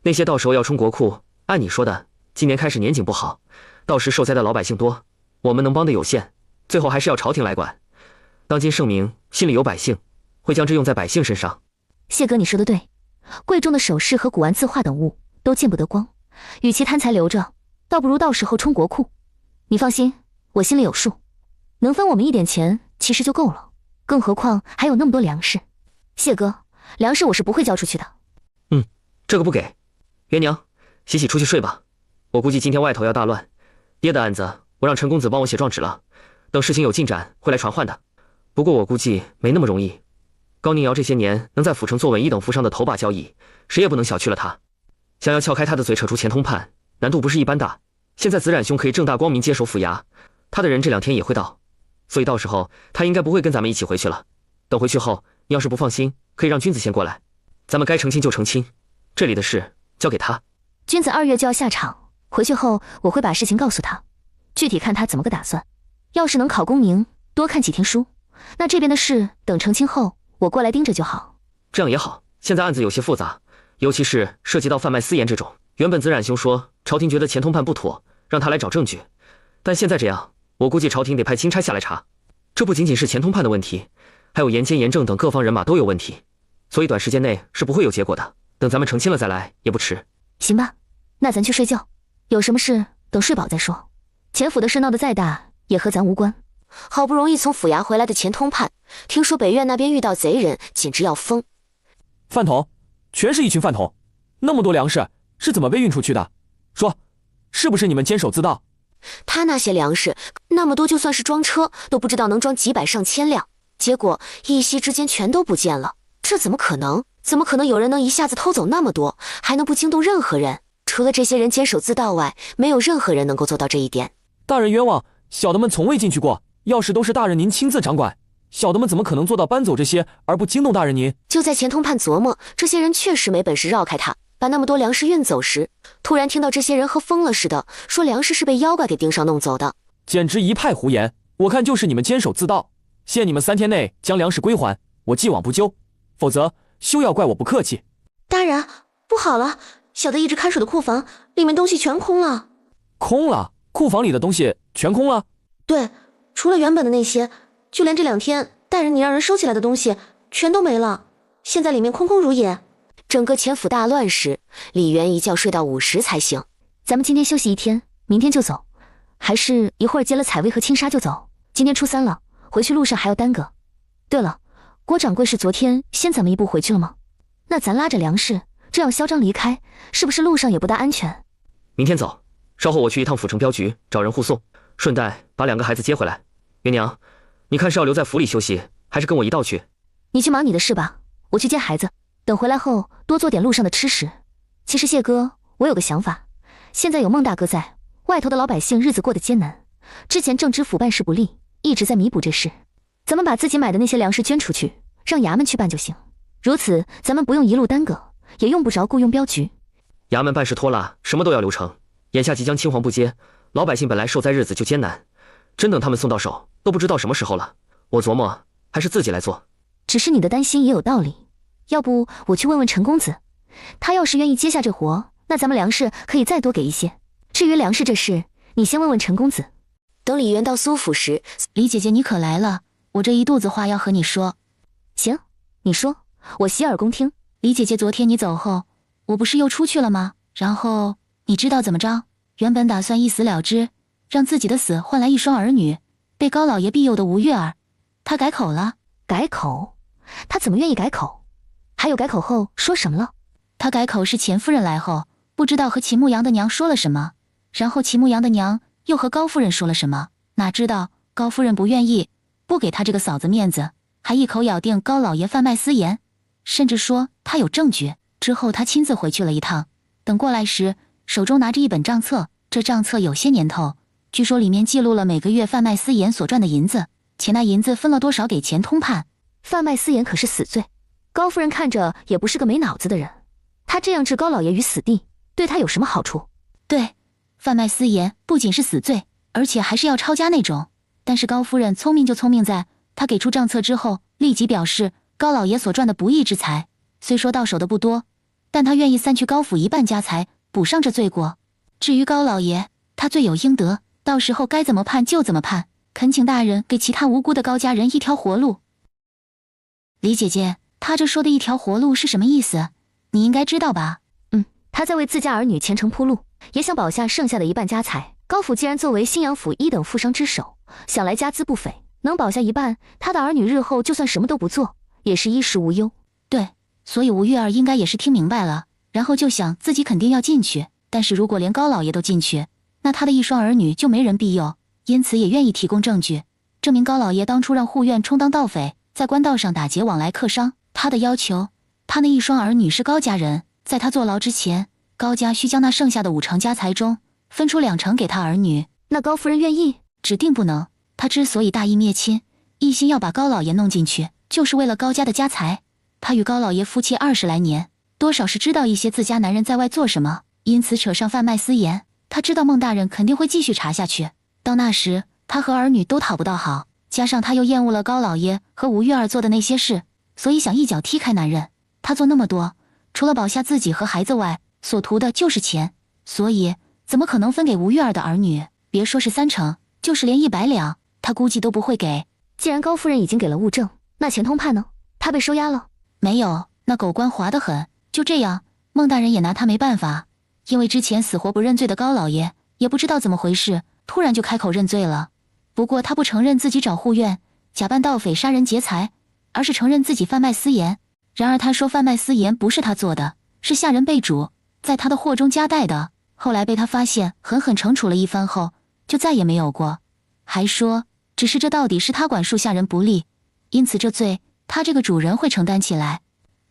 那些到时候要充国库。按你说的，今年开始年景不好，到时受灾的老百姓多，我们能帮的有限，最后还是要朝廷来管。当今圣明，心里有百姓，会将之用在百姓身上。谢哥，你说的对，贵重的首饰和古玩字画等物都见不得光，与其贪财留着，倒不如到时候充国库。你放心，我心里有数，能分我们一点钱其实就够了，更何况还有那么多粮食。谢哥，粮食我是不会交出去的。这个不给。元娘，洗洗出去睡吧，我估计今天外头要大乱。爹的案子我让陈公子帮我写状纸了，等事情有进展会来传唤的，不过我估计没那么容易。高宁瑶这些年能在府城坐稳1等府上的头把交椅，谁也不能小觑了他。想要撬开他的嘴扯出钱通判，难度不是一般大。现在子冉兄可以正大光明接手府衙，他的人这2天也会到，所以到时候他应该不会跟咱们一起回去了。等回去后，你要是不放心，可以让君子先过来，咱们该成亲就成亲，这里的事交给他。君子2月就要下场，回去后我会把事情告诉他，具体看他怎么个打算。要是能考功名，多看几天书，那这边的事等成亲后我过来盯着就好。这样也好，现在案子有些复杂，尤其是涉及到贩卖私盐这种。原本子冉兄说朝廷觉得钱通判不妥，让他来找证据，但现在这样，我估计朝廷得派钦差下来查。这不仅仅是钱通判的问题，还有盐监、盐政等各方人马都有问题，所以短时间内是不会有结果的。等咱们成亲了再来也不迟。行吧，那咱去睡觉，有什么事等睡饱再说。钱府的事闹得再大，也和咱无关。好不容易从府衙回来的钱通判，听说北院那边遇到贼人，简直要疯。饭桶，全是一群饭桶，那么多粮食是怎么被运出去的？说，是不是你们监守自盗？他那些粮食那么多，就算是装车都不知道能装几百上千辆，结果一夕之间全都不见了，这怎么可能？怎么可能有人能一下子偷走那么多，还能不惊动任何人？除了这些人监守自盗外，没有任何人能够做到这一点。大人冤枉，小的们从未进去过，要是都是大人您亲自掌管，小的们怎么可能做到搬走这些而不惊动大人您？就在钱通判琢磨这些人确实没本事绕开他，把那么多粮食运走时，突然听到这些人和疯了似的说粮食是被妖怪给盯上弄走的，简直一派胡言！我看就是你们监守自盗，限你们3天内将粮食归还，我既往不咎，否则休要怪我不客气。大人，不好了，小的一直看守的库房里面东西全空了。空了？库房里的东西全空了？对，除了原本的那些，就连这2天大人你让人收起来的东西全都没了，现在里面空空如也。整个钱府大乱时，李元一觉睡到午时才醒。咱们今天休息1天，明天就走，还是一会儿接了采薇和青纱就走？今天初3了，回去路上还要耽搁。对了，郭掌柜是昨天先咱们1步回去了吗？那咱拉着粮食这样嚣张离开，是不是路上也不大安全？明天走，稍后我去一趟府城镖局找人护送，顺带把2个孩子接回来。元娘，你看是要留在府里休息，还是跟我一道去？你去忙你的事吧，我去接孩子，等回来后多做点路上的吃食。其实谢哥，我有个想法，现在有孟大哥在，外头的老百姓日子过得艰难，之前正知府办事不力，一直在弥补这事，咱们把自己买的那些粮食捐出去，让衙门去办就行。如此咱们不用一路耽搁，也用不着雇佣镖局。衙门办事拖拉，什么都要流程。眼下即将青黄不接，老百姓本来受灾日子就艰难，真等他们送到手，都不知道什么时候了。我琢磨，还是自己来做。只是你的担心也有道理，要不我去问问陈公子，他要是愿意接下这活，那咱们粮食可以再多给一些。至于粮食这事，你先问问陈公子。等李渊到苏府时，李姐姐你可来了，我这一肚子话要和你说。行，你说，我洗耳恭听。李姐姐，昨天你走后，我不是又出去了吗？然后你知道怎么着？原本打算一死了之，让自己的死换来一双儿女，被高老爷庇佑的吴月儿，她改口了。改口？她怎么愿意改口？还有改口后说什么了？她改口是钱夫人来后，不知道和秦牧阳的娘说了什么，然后秦牧阳的娘又和高夫人说了什么，哪知道高夫人不愿意，不给她这个嫂子面子，还一口咬定高老爷贩卖私盐，甚至说他有证据。之后他亲自回去了一趟，等过来时手中拿着一本账册，这账册有些年头，据说里面记录了每个月贩卖私盐所赚的银子，且那银子分了多少给钱通判。贩卖私盐可是死罪，高夫人看着也不是个没脑子的人，她这样置高老爷于死地，对他有什么好处？对，贩卖私盐不仅是死罪，而且还是要抄家那种。但是高夫人聪明就聪明在，她给出账册之后，立即表示高老爷所赚的不义之财，虽说到手的不多，但他愿意散去高府一半家财，补上这罪过。至于高老爷，他罪有应得，到时候该怎么判就怎么判，恳请大人给其他无辜的高家人一条活路。李姐姐，他这说的一条活路是什么意思？你应该知道吧？他在为自家儿女前程铺路，也想保下剩下的一半家财。高府既然作为新阳府一等富商之首，想来家资不菲，能保下一半，他的儿女日后就算什么都不做，也是衣食无忧。对，所以吴月儿应该也是听明白了，然后就想自己肯定要进去，但是如果连高老爷都进去，那他的一双儿女就没人庇佑，因此也愿意提供证据，证明高老爷当初让护院充当盗匪，在官道上打劫往来客商。他的要求，他那一双儿女是高家人，在他坐牢之前，高家需将那剩下的5成家财中分出2成给他儿女。那高夫人愿意？指定不能。他之所以大义灭亲，一心要把高老爷弄进去，就是为了高家的家财。他与高老爷夫妻20来年，多少是知道一些自家男人在外做什么，因此扯上贩卖私盐，他知道孟大人肯定会继续查下去。到那时，他和儿女都讨不到好，加上他又厌恶了高老爷和吴月儿做的那些事，所以想一脚踢开男人。他做那么多，除了保下自己和孩子外，所图的就是钱，所以怎么可能分给吴月儿的儿女？别说是3成，就是连100两，他估计都不会给。既然高夫人已经给了物证，那钱通判呢？他被收押了？没有，那狗官滑得很。就这样，孟大人也拿他没办法，因为之前死活不认罪的高老爷，也不知道怎么回事，突然就开口认罪了。不过他不承认自己找护院，假扮盗匪杀人劫财，而是承认自己贩卖私盐。然而他说贩卖私盐不是他做的，是下人被主在他的货中夹带的，后来被他发现，狠狠惩处了一番后，就再也没有过。还说只是这到底是他管束下人不利，因此这罪他这个主人会承担起来。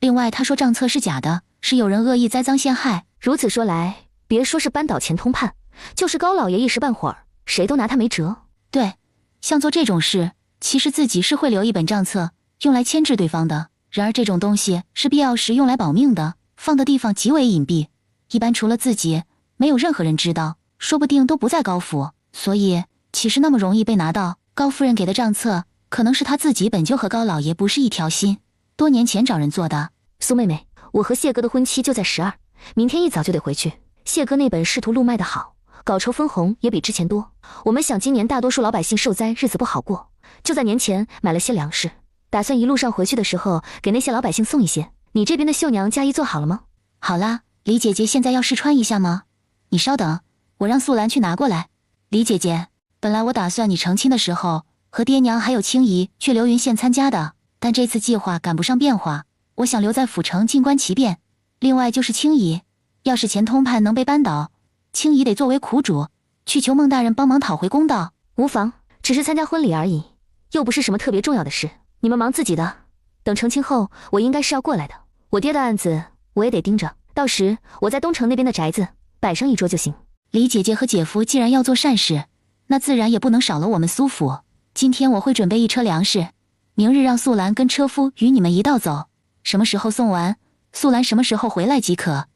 另外他说账册是假的，是有人恶意栽赃陷害。如此说来，别说是扳倒钱通判，就是高老爷一时半会儿，谁都拿他没辙。对，像做这种事，其实自己是会留一本账册，用来牵制对方的。然而这种东西是必要时用来保命的，放的地方极为隐蔽，一般除了自己，没有任何人知道，说不定都不在高府，所以岂是那么容易被拿到？高夫人给的账册，可能是他自己本就和高老爷不是一条心，多年前找人做的。苏妹妹，我和谢哥的婚期就在12，明天一早就得回去。谢哥那本仕途路卖得好，稿酬分红也比之前多。我们想今年大多数老百姓受灾，日子不好过，就在年前买了些粮食，打算一路上回去的时候给那些老百姓送一些。你这边的绣娘嫁衣做好了吗？好啦，李姐姐现在要试穿一下吗？你稍等，我让素兰去拿过来。李姐姐，本来我打算你成亲的时候和爹娘还有青姨去流云县参加的，但这次计划赶不上变化，我想留在府城静观其变。另外就是青姨，要是钱通判能被扳倒，青姨得作为苦主去求孟大人帮忙讨回公道。无妨，只是参加婚礼而已，又不是什么特别重要的事，你们忙自己的。等成亲后，我应该是要过来的。我爹的案子我也得盯着，到时我在东城那边的宅子摆上一桌就行。李姐姐和姐夫既然要做善事，那自然也不能少了我们苏府。今天我会准备一车粮食，明日让素兰跟车夫与你们一道走，什么时候送完，素兰什么时候回来即可。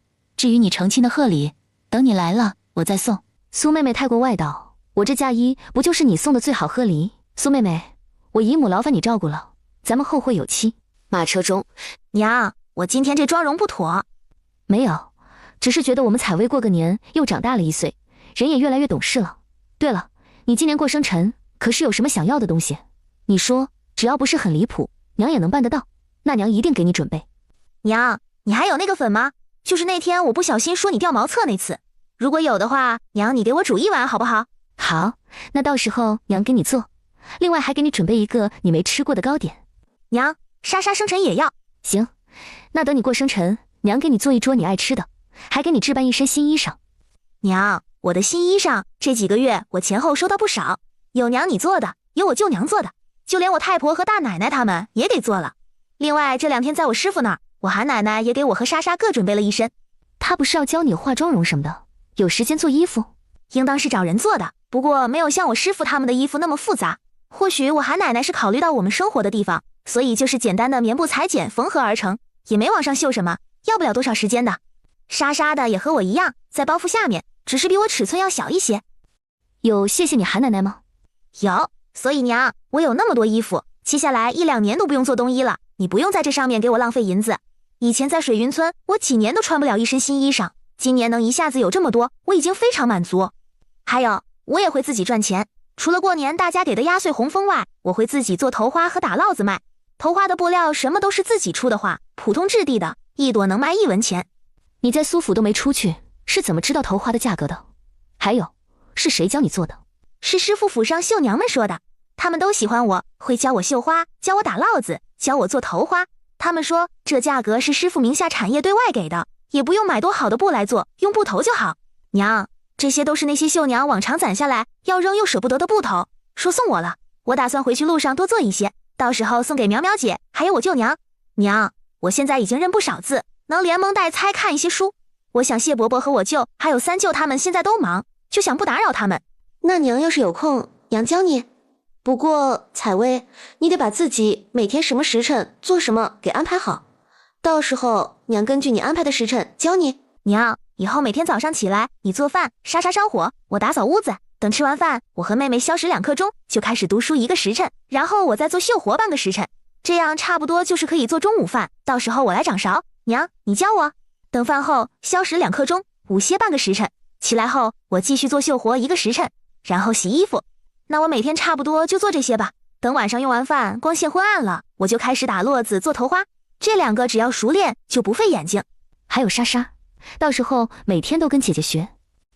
至于你成亲的贺礼，等你来了我再送。苏妹妹太过外道，我这嫁衣不就是你送的最好贺礼？苏妹妹，我姨母劳烦你照顾了，咱们后会有期。马车中，娘，我今天这妆容不妥。没有，只是觉得我们采薇过个年又长大了1岁，人也越来越懂事了。对了，你今年过生辰，可是有什么想要的东西？你说，只要不是很离谱，娘也能办得到，那娘一定给你准备。娘，你还有那个粉吗？就是那天我不小心说你掉茅厕那次，如果有的话，娘你给我煮1碗好不好？好，那到时候娘给你做，另外还给你准备一个你没吃过的糕点。娘，莎莎生辰也要。行，那等你过生辰，娘给你做一桌你爱吃的，还给你置办一身新衣裳。娘，我的新衣裳这几个月我前后收到不少，有娘你做的，有我舅娘做的，就连我太婆和大奶奶他们也给做了。另外这2天在我师傅那儿，我韩奶奶也给我和莎莎各准备了一身。她不是要教你化妆容什么的，有时间做衣服？应当是找人做的，不过没有像我师傅他们的衣服那么复杂。或许我韩奶奶是考虑到我们生活的地方，所以就是简单的棉布裁剪缝合而成，也没往上绣什么，要不了多少时间的。莎莎的也和我一样，在包袱下面，只是比我尺寸要小一些。有谢谢你韩奶奶吗？有，所以娘，我有那么多衣服，接下来1-2年都不用做冬衣了，你不用在这上面给我浪费银子。以前在水云村，我几年都穿不了一身新衣裳，今年能一下子有这么多，我已经非常满足。还有，我也会自己赚钱，除了过年大家给的压岁红封外，我会自己做头花和打烙子卖。头花的布料什么都是自己出的花，普通质地的，一朵能卖1文钱。你在苏府都没出去，是怎么知道头花的价格的？还有，是谁教你做的？是师傅府上绣娘们说的，他们都喜欢我，会教我绣花，教我打烙子，教我做头花。他们说这价格是师傅名下产业对外给的，也不用买多好的布来做，用布头就好。娘，这些都是那些绣娘往常攒下来要扔又舍不得的布头，说送我了。我打算回去路上多做一些，到时候送给苗苗姐还有我舅娘。娘，我现在已经认不少字，能连蒙带猜看一些书。我想谢伯伯和我舅还有3舅他们现在都忙，就想不打扰他们。那娘要是有空，娘教你。不过采薇，你得把自己每天什么时辰做什么给安排好，到时候娘根据你安排的时辰教你。娘，以后每天早上起来，你做饭，莎莎烧火，我打扫屋子，等吃完饭，我和妹妹消食2刻钟，就开始读书1个时辰，然后我再做绣活半个时辰，这样差不多就是可以做中午饭，到时候我来掌勺，娘你教我。等饭后消食2刻钟，午歇半个时辰，起来后我继续做绣活1个时辰，然后洗衣服。那我每天差不多就做这些吧，等晚上用完饭，光线昏暗了，我就开始打络子做头花，这2个只要熟练就不费眼睛。还有莎莎，到时候每天都跟姐姐学。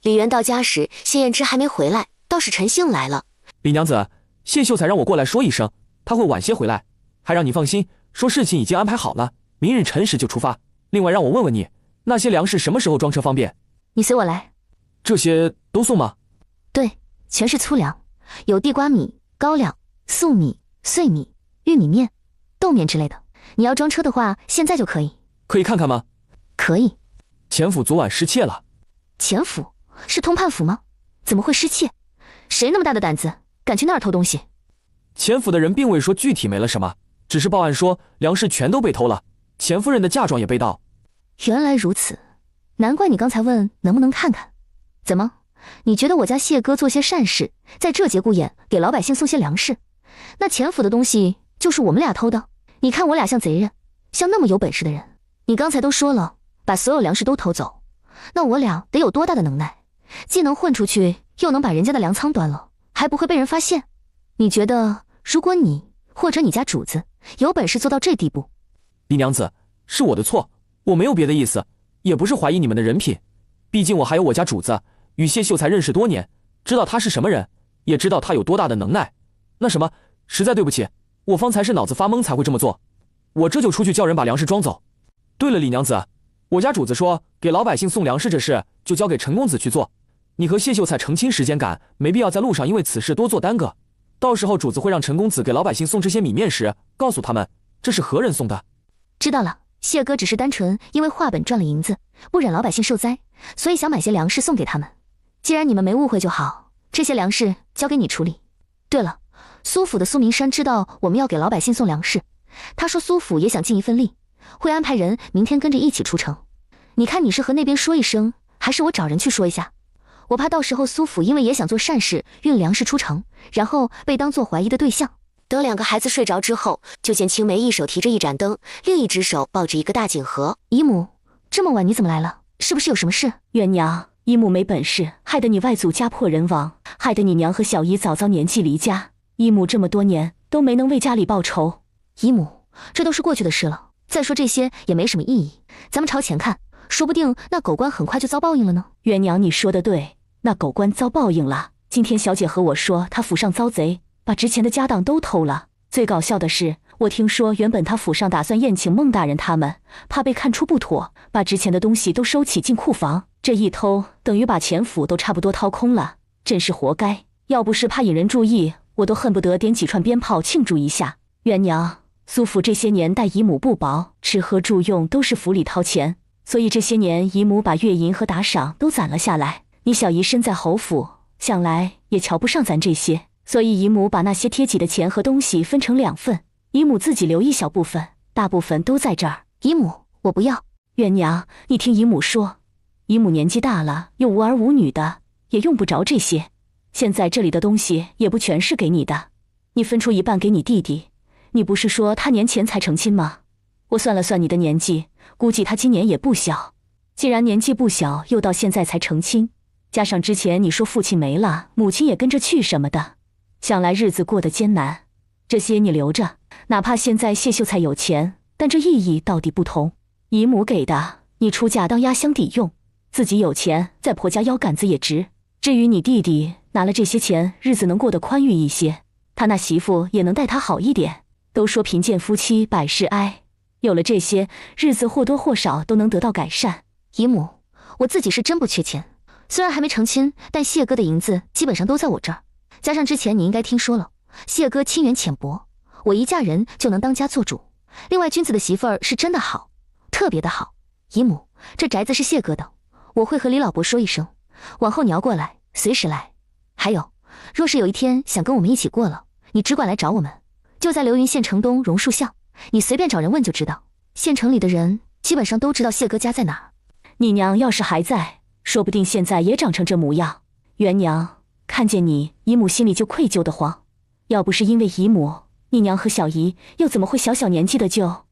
李元到家时，谢燕之还没回来，倒是陈姓来了。李娘子，谢秀才让我过来说一声，他会晚些回来，还让你放心，说事情已经安排好了，明日辰时就出发。另外让我问问你，那些粮食什么时候装车方便？你随我来。这些都送吗？对，全是粗粮，有地瓜米、高粱、粟米、碎米、玉米面、豆面之类的。你要装车的话，现在就可以。可以看看吗？可以。钱府昨晚失窃了。钱府是通判府吗？怎么会失窃？谁那么大的胆子，敢去那儿偷东西？钱府的人并未说具体没了什么，只是报案说粮食全都被偷了，钱夫人的嫁妆也被盗。原来如此，难怪你刚才问能不能看看。怎么，你觉得我家谢哥做些善事，在这节骨眼给老百姓送些粮食，那钱府的东西就是我们俩偷的？你看我俩像贼人，像那么有本事的人？你刚才都说了，把所有粮食都偷走，那我俩得有多大的能耐？既能混出去，又能把人家的粮仓端了，还不会被人发现？你觉得，如果你或者你家主子有本事做到这地步？李娘子，是我的错，我没有别的意思，也不是怀疑你们的人品，毕竟我还有我家主子，与谢秀才认识多年，知道他是什么人，也知道他有多大的能耐。那什么，实在对不起，我方才是脑子发懵才会这么做，我这就出去叫人把粮食装走。对了，李娘子，我家主子说给老百姓送粮食这事就交给陈公子去做，你和谢秀才成亲时间赶，没必要在路上因为此事多做耽搁。到时候主子会让陈公子给老百姓送这些米面时，告诉他们这是何人送的。知道了，谢哥只是单纯因为画本赚了银子，不忍老百姓受灾，所以想买些粮食送给他们。既然你们没误会就好，这些粮食交给你处理。对了，苏府的苏明山知道我们要给老百姓送粮食，他说苏府也想尽一份力，会安排人明天跟着一起出城。你看你是和那边说一声，还是我找人去说一下？我怕到时候苏府因为也想做善事，运粮食出城，然后被当作怀疑的对象。等两个孩子睡着之后，就见青梅一手提着一盏灯，另一只手抱着一个大锦盒。姨母，这么晚你怎么来了？是不是有什么事？元娘，姨母没本事，害得你外祖家破人亡，害得你娘和小姨早年纪离家，姨母这么多年都没能为家里报仇。姨母，这都是过去的事了，再说这些也没什么意义。咱们朝前看，说不定那狗官很快就遭报应了呢。元娘，你说的对，那狗官遭报应了。今天小姐和我说，她府上遭贼，把值钱的家当都偷了。最搞笑的是，我听说原本他府上打算宴请孟大人他们，怕被看出不妥，把值钱的东西都收起进库房。这一偷，等于把钱府都差不多掏空了，真是活该。要不是怕引人注意，我都恨不得点几串鞭炮庆祝一下。元娘，苏府这些年待姨母不薄，吃喝住用都是府里掏钱，所以这些年姨母把月银和打赏都攒了下来。你小姨身在侯府，想来也瞧不上咱这些，所以姨母把那些贴己的钱和东西分成2份，姨母自己留一小部分，大部分都在这儿。姨母，我不要。元娘，你听姨母说，姨母年纪大了，又无儿无女的，也用不着这些。现在这里的东西也不全是给你的，你分出一半给你弟弟。你不是说他年前才成亲吗？我算了算你的年纪，估计他今年也不小。既然年纪不小，又到现在才成亲，加上之前你说父亲没了，母亲也跟着去什么的，想来日子过得艰难。这些你留着，哪怕现在谢秀才有钱，但这意义到底不同。姨母给的，你出嫁当压箱底用，自己有钱，在婆家腰杆子也直。至于你弟弟，拿了这些钱，日子能过得宽裕一些，他那媳妇也能待他好一点。都说贫贱夫妻百事哀，有了这些，日子或多或少都能得到改善。姨母，我自己是真不缺钱，虽然还没成亲，但谢哥的银子基本上都在我这儿，加上之前你应该听说了，谢哥亲缘浅薄，我一嫁人就能当家做主。另外君子的媳妇儿是真的好，特别的好。姨母，这宅子是谢哥的，我会和李老伯说一声，往后你要过来随时来。还有，若是有一天想跟我们一起过了，你只管来找我们，就在流云县城东榕树巷，你随便找人问就知道。县城里的人基本上都知道谢哥家在哪儿。你娘要是还在，说不定现在也长成这模样。元娘看见你，姨母心里就愧疚的慌。要不是因为姨母，你娘和小姨又怎么会小年纪的就……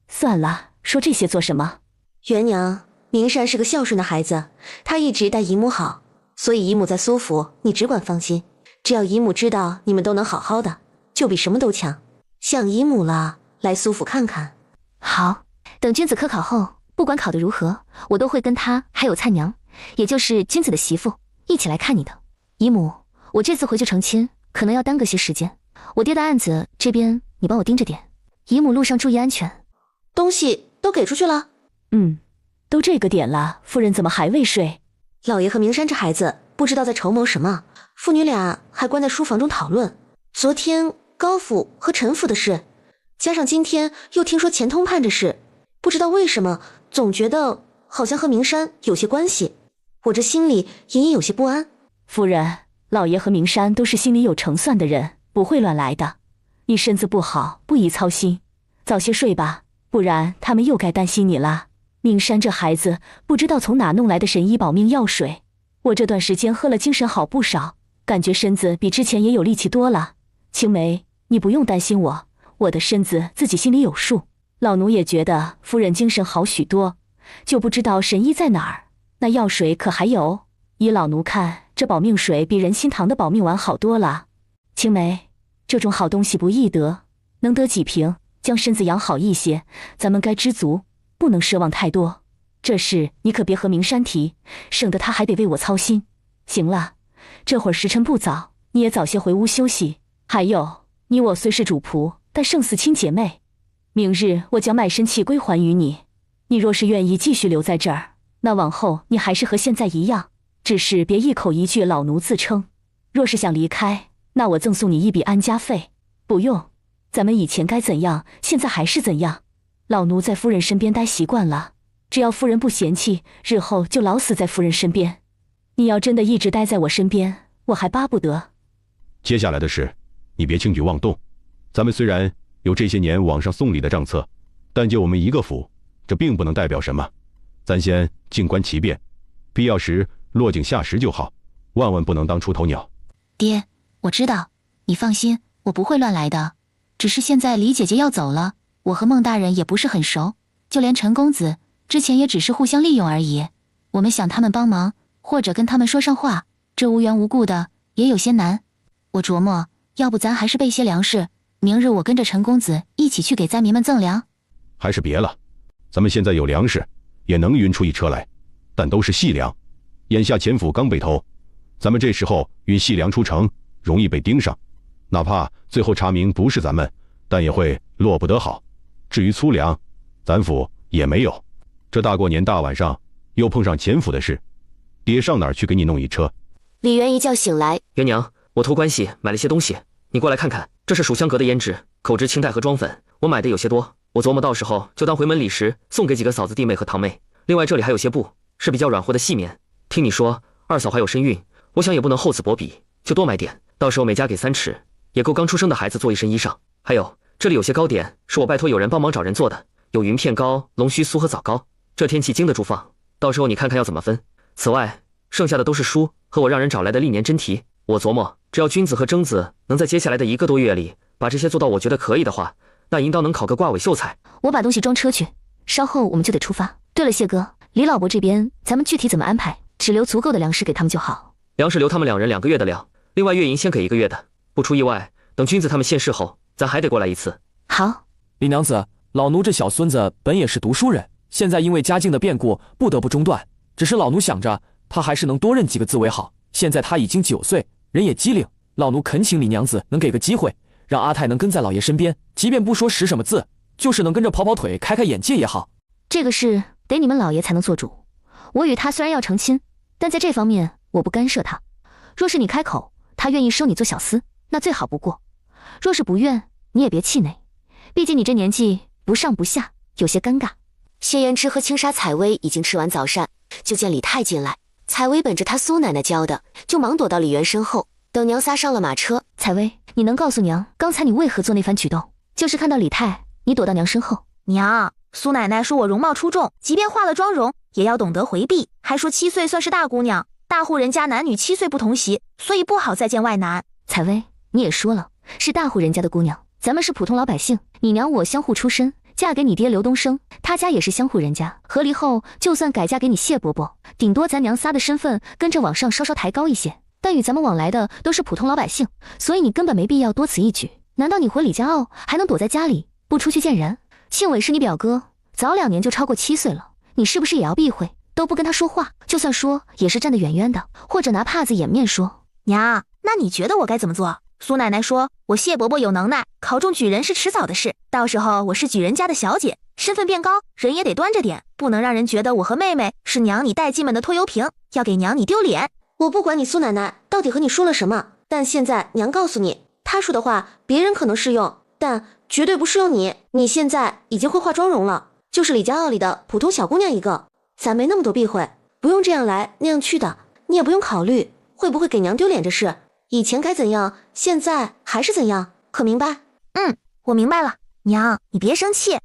算了，说这些做什么？元娘，明山是个孝顺的孩子，他一直待姨母好，所以姨母在苏府，你只管放心。只要姨母知道你们都能好好的，就比什么都强。想姨母了，来苏府看看。好，等君子科考后，不管考得如何，我都会跟他还有蔡娘，也就是君子的媳妇，一起来看你的。姨母，我这次回去成亲，可能要耽搁些时间，我爹的案子这边你帮我盯着点。姨母路上注意安全。东西都给出去了？都这个点了，夫人怎么还未睡？老爷和明山这孩子不知道在筹谋什么，父女俩还关在书房中讨论昨天高府和陈府的事，加上今天又听说钱通判这事，不知道为什么总觉得好像和明山有些关系，我这心里隐隐有些不安。夫人，老爷和明山都是心里有成算的人，不会乱来的。你身子不好，不宜操心，早些睡吧，不然他们又该担心你了。明山这孩子不知道从哪弄来的神医保命药水，我这段时间喝了，精神好不少，感觉身子比之前也有力气多了。青梅，你不用担心我，我的身子自己心里有数。老奴也觉得夫人精神好许多，就不知道神医在哪儿，那药水可还有？依老奴看，这保命水比人心堂的保命丸好多了。青梅，这种好东西不易得，能得几瓶，将身子养好一些，咱们该知足，不能奢望太多。这事你可别和明山提，省得他还得为我操心。行了，这会儿时辰不早，你也早些回屋休息。还有，你我虽是主仆，但胜似亲姐妹。明日我将卖身契归还于你，你若是愿意继续留在这儿，那往后你还是和现在一样，只是别一口一句老奴自称。若是想离开，那我赠送你一笔安家费。不用，咱们以前该怎样，现在还是怎样。老奴在夫人身边待习惯了，只要夫人不嫌弃，日后就老死在夫人身边。你要真的一直待在我身边，我还巴不得。接下来的事，你别轻举妄动。咱们虽然有这些年网上送礼的账册，但就我们一个府，这并不能代表什么。咱先静观其变，必要时落井下石就好，万万不能当出头鸟。爹，我知道，你放心，我不会乱来的。只是现在李姐姐要走了，我和孟大人也不是很熟，就连陈公子之前也只是互相利用而已。我们想他们帮忙，或者跟他们说上话，这无缘无故的也有些难。我琢磨，要不咱还是备些粮食，明日我跟着陈公子一起去给灾民们赠粮。还是别了，咱们现在有粮食，也能运出一车来，但都是细粮。眼下钱府刚被偷，咱们这时候运细粮出城，容易被盯上，哪怕最后查明不是咱们，但也会落不得好。至于粗粮，咱府也没有。这大过年大晚上又碰上钱府的事，爹上哪儿去给你弄一车？李元一觉醒来，元娘，我托关系买了些东西，你过来看看。这是蜀香阁的胭脂、口脂、清代和妆粉，我买的有些多，我琢磨到时候就当回门礼时送给几个嫂子弟妹和堂妹。另外这里还有些布，是比较软和的细棉。听你说二嫂还有身孕，我想也不能厚此薄彼，就多买点，到时候每家给3尺，也够刚出生的孩子做一身衣裳。还有这里有些糕点，是我拜托有人帮忙找人做的，有云片糕、龙须酥和枣糕，这天气经得住放，到时候你看看要怎么分。此外剩下的都是书和我让人找来的历年真题，我琢磨只要君子和征子能在接下来的1个多月里把这些做到我觉得可以的话，那应当能考个挂尾秀才。我把东西装车去，稍后我们就得出发。对了，谢哥，李老伯这边咱们具体怎么安排？只留足够的粮食给他们就好。粮食留他们2人2个月的粮，另外月银先给1个月的，不出意外，等君子他们现世后，咱还得过来一次。好。李娘子，老奴这小孙子本也是读书人，现在因为家境的变故不得不中断，只是老奴想着他还是能多认几个字为好。现在他已经9岁，人也机灵，老奴恳请李娘子能给个机会，让阿泰能跟在老爷身边，即便不说识什么字，就是能跟着跑跑腿开开眼界也好。这个事得你们老爷才能做主，我与他虽然要成亲，但在这方面我不干涉他。若是你开口，他愿意收你做小厮，那最好不过；若是不愿，你也别气馁，毕竟你这年纪不上不下，有些尴尬。谢言之和青纱采薇已经吃完早膳，就见李太进来。采薇本着她苏奶奶教的，就忙躲到李元身后，等娘仨上了马车。采薇，你能告诉娘，刚才你为何做那番举动？就是看到李太，你躲到娘身后。娘，苏奶奶说我容貌出众，即便化了妆容，也要懂得回避，还说7岁算是大姑娘，大户人家男女7岁不同席，所以不好再见外男。采薇，你也说了，是大户人家的姑娘，咱们是普通老百姓，你娘我相互出身，嫁给你爹刘东升，他家也是相户人家，和离后就算改嫁给你谢伯伯，顶多咱娘仨的身份跟着往上稍稍抬高一些，但与咱们往来的都是普通老百姓，所以你根本没必要多此一举。难道你回李家傲还能躲在家里不出去见人？庆伟是你表哥，早2年就超过7岁了，你是不是也要避讳，都不跟他说话？就算说也是站得远远的，或者拿帕子掩面说。娘，那你觉得我该怎么做？苏奶奶说我谢伯伯有能耐，考中举人是迟早的事，到时候我是举人家的小姐，身份变高，人也得端着点，不能让人觉得我和妹妹是娘你带进门的拖油瓶，要给娘你丢脸。我不管你苏奶奶到底和你说了什么，但现在娘告诉你，她说的话别人可能适用，但绝对不适用你。你现在已经会化妆容了，就是李家傲里的普通小姑娘一个，咱没那么多避讳，不用这样来那样去的，你也不用考虑会不会给娘丢脸这事，以前该怎样，现在还是怎样，可明白？我明白了。娘，你别生气，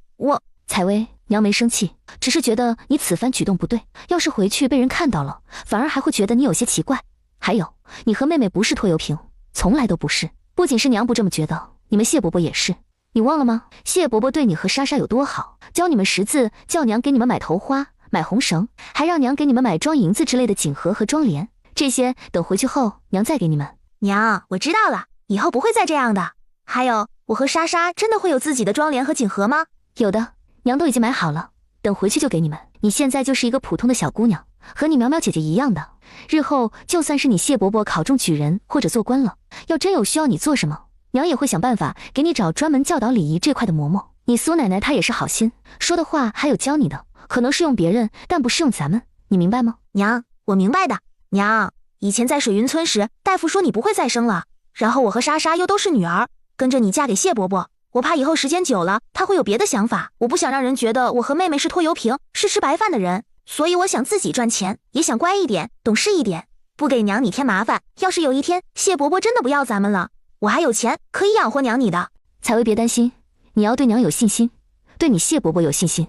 采薇，娘没生气，只是觉得你此番举动不对，要是回去被人看到了，反而还会觉得你有些奇怪。还有，你和妹妹不是拖油瓶，从来都不是，不仅是娘不这么觉得，你们谢伯伯也是。你忘了吗？谢伯伯对你和莎莎有多好，教你们识字，叫娘给你们买头花、买红绳，还让娘给你们买装银子之类的锦盒和妆帘，这些等回去后娘再给你们。娘，我知道了，以后不会再这样的。还有，我和莎莎真的会有自己的妆帘和锦盒吗？有的，娘都已经买好了，等回去就给你们。你现在就是一个普通的小姑娘，和你苗苗姐姐一样的，日后就算是你谢伯伯考中举人或者做官了，要真有需要你做什么，娘也会想办法给你找专门教导礼仪这块的嬷嬷。你苏奶奶她也是好心，说的话还有教你的，可能适用别人，但不适用咱们，你明白吗？娘，我明白的。娘，以前在水云村时，大夫说你不会再生了，然后我和莎莎又都是女儿，跟着你嫁给谢伯伯，我怕以后时间久了他会有别的想法，我不想让人觉得我和妹妹是拖油瓶，是吃白饭的人，所以我想自己赚钱，也想乖一点，懂事一点，不给娘你添麻烦。要是有一天谢伯伯真的不要咱们了，我还有钱可以养活娘你的。采薇别担心，你要对娘有信心，对你谢伯伯有信心。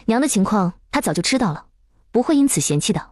娘的情况他早就知道了，不会因此嫌弃的。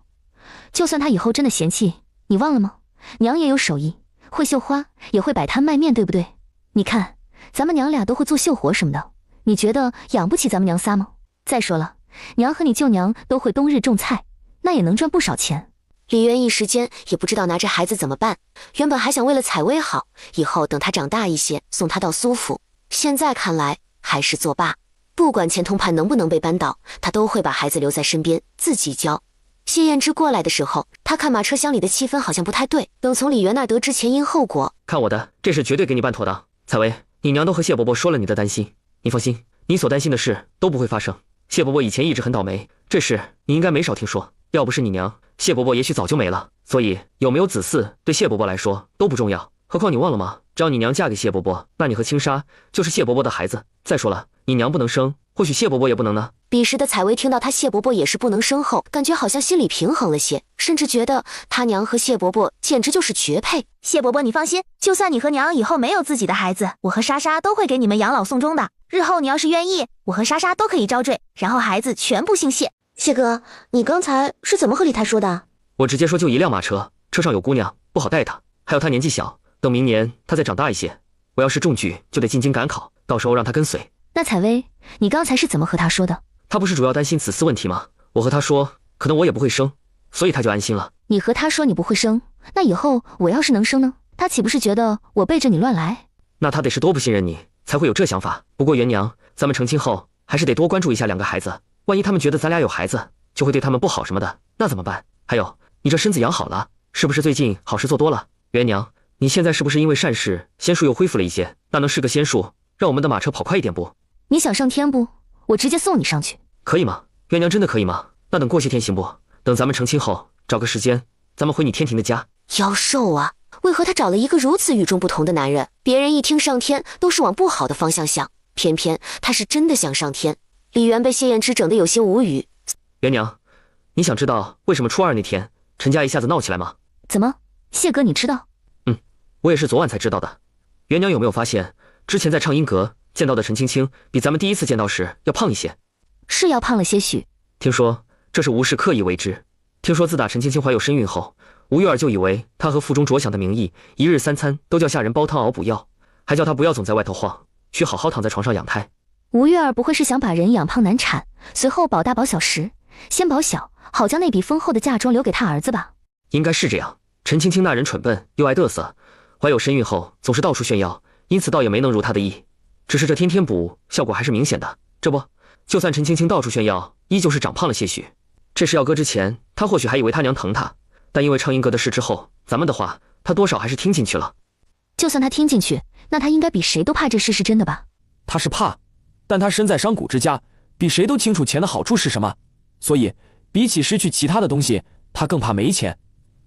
就算他以后真的嫌弃，你忘了吗？娘也有手艺，会绣花，也会摆摊卖面，对不对？你看，咱们娘俩都会做绣活什么的，你觉得养不起咱们娘仨吗？再说了，娘和你舅娘都会冬日种菜，那也能赚不少钱。李渊一时间也不知道拿着孩子怎么办，原本还想为了采薇好，以后等她长大一些送她到苏府，现在看来还是作罢。不管钱通判能不能被扳倒，他都会把孩子留在身边，自己教。谢燕之过来的时候，他看马车厢里的气氛好像不太对，等从李渊那得知前因后果。看我的，这事绝对给你办妥当。采薇，你娘都和谢伯伯说了你的担心，你放心，你所担心的事都不会发生。谢伯伯以前一直很倒霉，这事你应该没少听说。要不是你娘，谢伯伯也许早就没了。所以有没有子嗣对谢伯伯来说都不重要。何况你忘了吗？只要你娘嫁给谢伯伯，那你和青纱就是谢伯伯的孩子。再说了，你娘不能生，或许谢伯伯也不能呢。彼时的采薇听到他谢伯伯也是不能生后，感觉好像心里平衡了些，甚至觉得他娘和谢伯伯简直就是绝配。谢伯伯你放心，就算你和娘以后没有自己的孩子，我和莎莎都会给你们养老送终的。日后你要是愿意，我和莎莎都可以招赘，然后孩子全部姓谢。谢哥，你刚才是怎么和李太说的？我直接说就一辆马车，车上有姑娘，不好带她，还有她年纪小，等明年她再长大一些，我要是中举就得进京赶考，到时候让她跟随。那采薇，你刚才是怎么和她说的？她不是主要担心子嗣问题吗？我和她说，可能我也不会生，所以她就安心了。你和她说你不会生，那以后我要是能生呢？她岂不是觉得我背着你乱来？那她得是多不信任你，才会有这想法。不过元娘，咱们成亲后还是得多关注一下两个孩子，万一他们觉得咱俩有孩子，就会对他们不好什么的，那怎么办？还有，你这身子养好了，是不是最近好事做多了？元娘，你现在是不是因为善事，仙术又恢复了一些？那能是个仙术，让我们的马车跑快一点不？你想上天不？我直接送你上去。可以吗？元娘真的可以吗？那等过些天行不？等咱们成亲后，找个时间，咱们回你天庭的家。妖兽啊，为何他找了一个如此与众不同的男人？别人一听上天都是往不好的方向想，偏偏他是真的想上天。李渊被谢燕之整得有些无语。元娘，你想知道为什么初二那天陈家一下子闹起来吗？怎么，谢哥你知道？我也是昨晚才知道的。元娘有没有发现，之前在畅音阁见到的陈青青比咱们第一次见到时要胖一些？是要胖了些许。听说这是吴氏刻意为之。听说自打陈青青怀有身孕后，吴月儿就以为她和腹中着想的名义，一日三餐都叫下人煲汤熬补药，还叫她不要总在外头晃，去好好躺在床上养胎。吴月儿不会是想把人养胖难产，随后保大保小时，先保小，好将那笔丰厚的嫁妆留给他儿子吧？应该是这样。陈青青那人蠢笨又爱嘚瑟，怀有身孕后总是到处炫耀，因此倒也没能如她的意。只是这天天补效果还是明显的。这不，就算陈青青到处炫耀，依旧是长胖了些许。这事要搁之前，他或许还以为他娘疼他，但因为畅音阁的事之后，咱们的话他多少还是听进去了。就算他听进去，那他应该比谁都怕这事是真的吧？他是怕，但他身在商贾之家，比谁都清楚钱的好处是什么，所以比起失去其他的东西，他更怕没钱。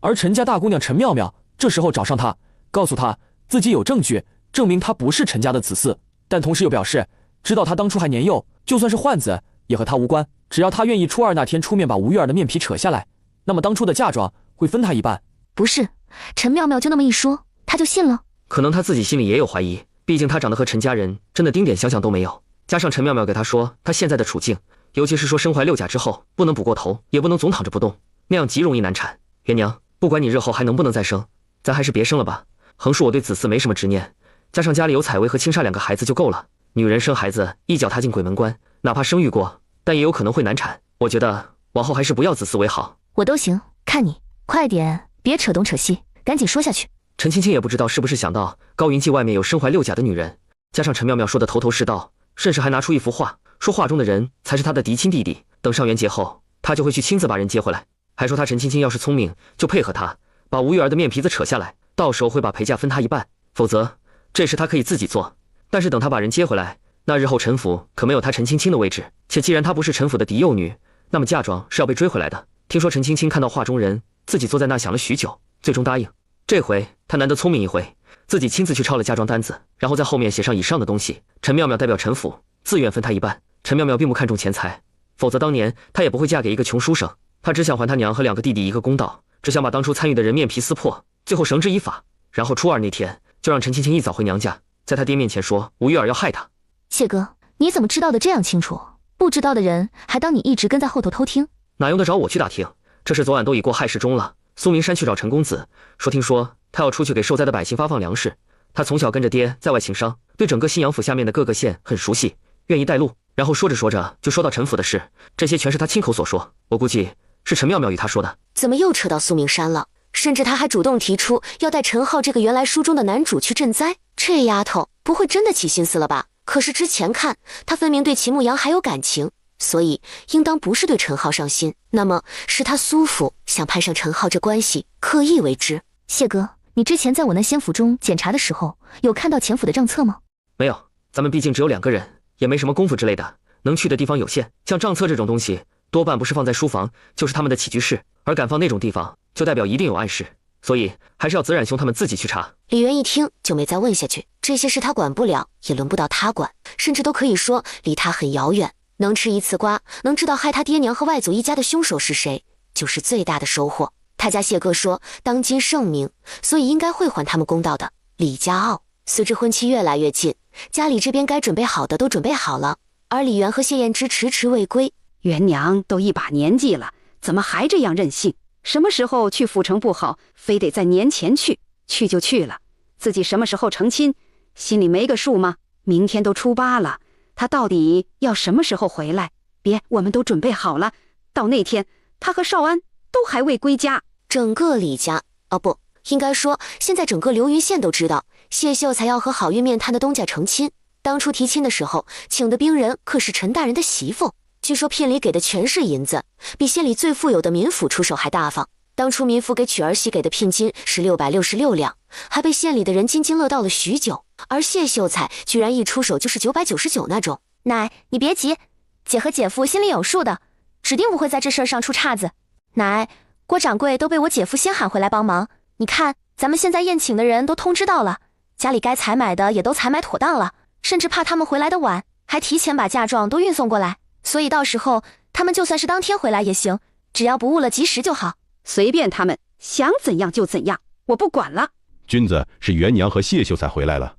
而陈家大姑娘陈妙妙这时候找上他，告诉他自己有证据证明他不是陈家的子嗣，但同时又表示知道他当初还年幼，就算是换子也和他无关，只要他愿意初二那天出面把吴月儿的面皮扯下来，那么当初的嫁妆会分他一半。不是，陈妙妙就那么一说，他就信了。可能他自己心里也有怀疑，毕竟他长得和陈家人真的丁点相像都没有，加上陈妙妙给他说他现在的处境，尤其是说身怀6甲之后不能补过头，也不能总躺着不动，那样极容易难产。元娘，不管你日后还能不能再生，咱还是别生了吧。横竖我对子嗣没什么执念，加上家里有采薇和青纱2个孩子就够了。女人生孩子一脚踏进鬼门关，哪怕生育过，但也有可能会难产。我觉得往后还是不要子嗣为好。我都行，看你快点，别扯东扯西，赶紧说下去。陈青青也不知道是不是想到高云记外面有身怀6甲的女人，加上陈妙妙说的头头是道，甚至还拿出一幅画，说画中的人才是他的嫡亲弟弟，等上元节后他就会去亲自把人接回来。还说他陈青青要是聪明，就配合他把吴玉儿的面皮子扯下来，到时候会把陪嫁分他一半，否则这事他可以自己做，但是等他把人接回来，那日后陈府可没有他陈青青的位置，且既然他不是陈府的嫡幼女，那么嫁妆是要被追回来的。听说陈青青看到画中人，自己坐在那想了许久，最终答应。这回他难得聪明一回，自己亲自去抄了嫁妆单子，然后在后面写上以上的东西。陈妙妙代表陈府，自愿分他一半。陈妙妙并不看重钱财，否则当年她也不会嫁给一个穷书生。她只想还她娘和2个弟弟一个公道，只想把当初参与的人面皮撕破，最后绳之以法。然后初二那天，就让陈青青一早回娘家，在她爹面前说吴玉儿要害她。谢哥，你怎么知道的这样清楚？不知道的人还当你一直跟在后头偷听。哪用得着我去打听？这事昨晚都已过亥时中了。苏明山去找陈公子，听说他要出去给受灾的百姓发放粮食。他从小跟着爹在外经商，对整个信阳府下面的各个县很熟悉，愿意带路。然后说着说着就说到陈府的事，这些全是他亲口所说。我估计是陈妙妙与他说的。怎么又扯到苏明山了？甚至他还主动提出要带陈浩这个原来书中的男主去赈灾。这丫头不会真的起心思了吧？可是之前看他分明对秦牧阳还有感情，所以应当不是对陈浩上心。那么是他苏府想攀上陈浩这关系，刻意为之。谢哥，你之前在我那仙府中检查的时候，有看到前府的账册吗？没有，咱们毕竟只有2个人，也没什么功夫之类的，能去的地方有限。像账册这种东西，多半不是放在书房，就是他们的起居室，而敢放那种地方，就代表一定有暗示，所以还是要子冉兄他们自己去查。李渊一听就没再问下去，这些事他管不了，也轮不到他管，甚至都可以说离他很遥远。能吃一次瓜，能知道害他爹娘和外祖一家的凶手是谁，就是最大的收获。他家谢哥说当今盛名，所以应该会还他们公道的。李家傲随着婚期越来越近，家里这边该准备好的都准备好了，而李元和谢燕之迟迟未归。元娘都一把年纪了，怎么还这样任性？什么时候去府城不好，非得在年前去，去就去了。自己什么时候成亲，心里没个数吗？明天都初8了，他到底要什么时候回来？别，我们都准备好了，到那天他和少安都还未归家。整个李家，不，应该说现在整个流云县都知道谢秀才要和好运面瘫的东家成亲。当初提亲的时候，请的兵人可是陈大人的媳妇，据说聘礼给的全是银子，比县里最富有的民府出手还大方。当初民府给娶儿媳给的聘金是666两，还被县里的人津津乐道了许久，而谢秀才居然一出手就是999那种。奶，你别急，姐和姐夫心里有数的，指定不会在这事儿上出岔子。奶，郭掌柜都被我姐夫先喊回来帮忙，你看咱们现在宴请的人都通知到了，家里该采买的也都采买妥当了，甚至怕他们回来的晚，还提前把嫁妆都运送过来，所以到时候他们就算是当天回来也行，只要不误了吉时就好。随便他们想怎样就怎样，我不管了。君子是元娘和谢秀才回来了。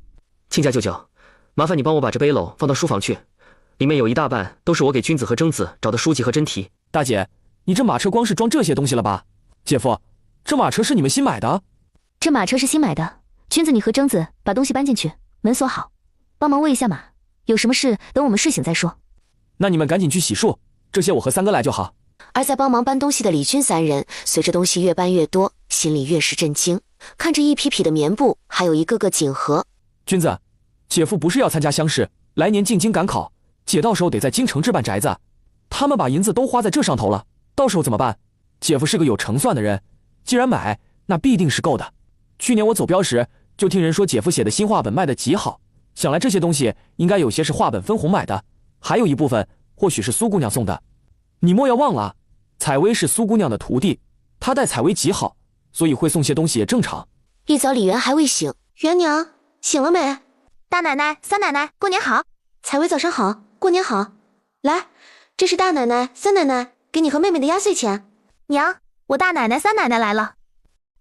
亲家舅舅，麻烦你帮我把这背篓放到书房去，里面有一大半都是我给君子和征子找的书籍和真题。大姐，你这马车光是装这些东西了吧？姐夫，这马车是你们新买的？这马车是新买的。君子，你和征子把东西搬进去，门锁好，帮忙喂一下马，有什么事等我们睡醒再说。那你们赶紧去洗漱，这些我和3哥来就好。而在帮忙搬东西的李军3人，随着东西越搬越多，心里越是震惊。看着一匹匹的棉布，还有一个个锦盒。君子，姐夫不是要参加乡试，来年进京赶考，姐到时候得在京城置办宅子，他们把银子都花在这上头了，到时候怎么办？姐夫是个有成算的人，既然买，那必定是够的。去年我走镖时，就听人说姐夫写的新画本卖得极好，想来这些东西应该有些是画本分红买的，还有一部分或许是苏姑娘送的。你莫要忘了，采薇是苏姑娘的徒弟，她待采薇极好，所以会送些东西也正常。一早李元还未醒，元娘醒了没？大奶奶、三奶奶，过年好！采薇早上好，过年好。来，这是大奶奶、三奶奶给你和妹妹的压岁钱。娘，我大奶奶、三奶奶来了。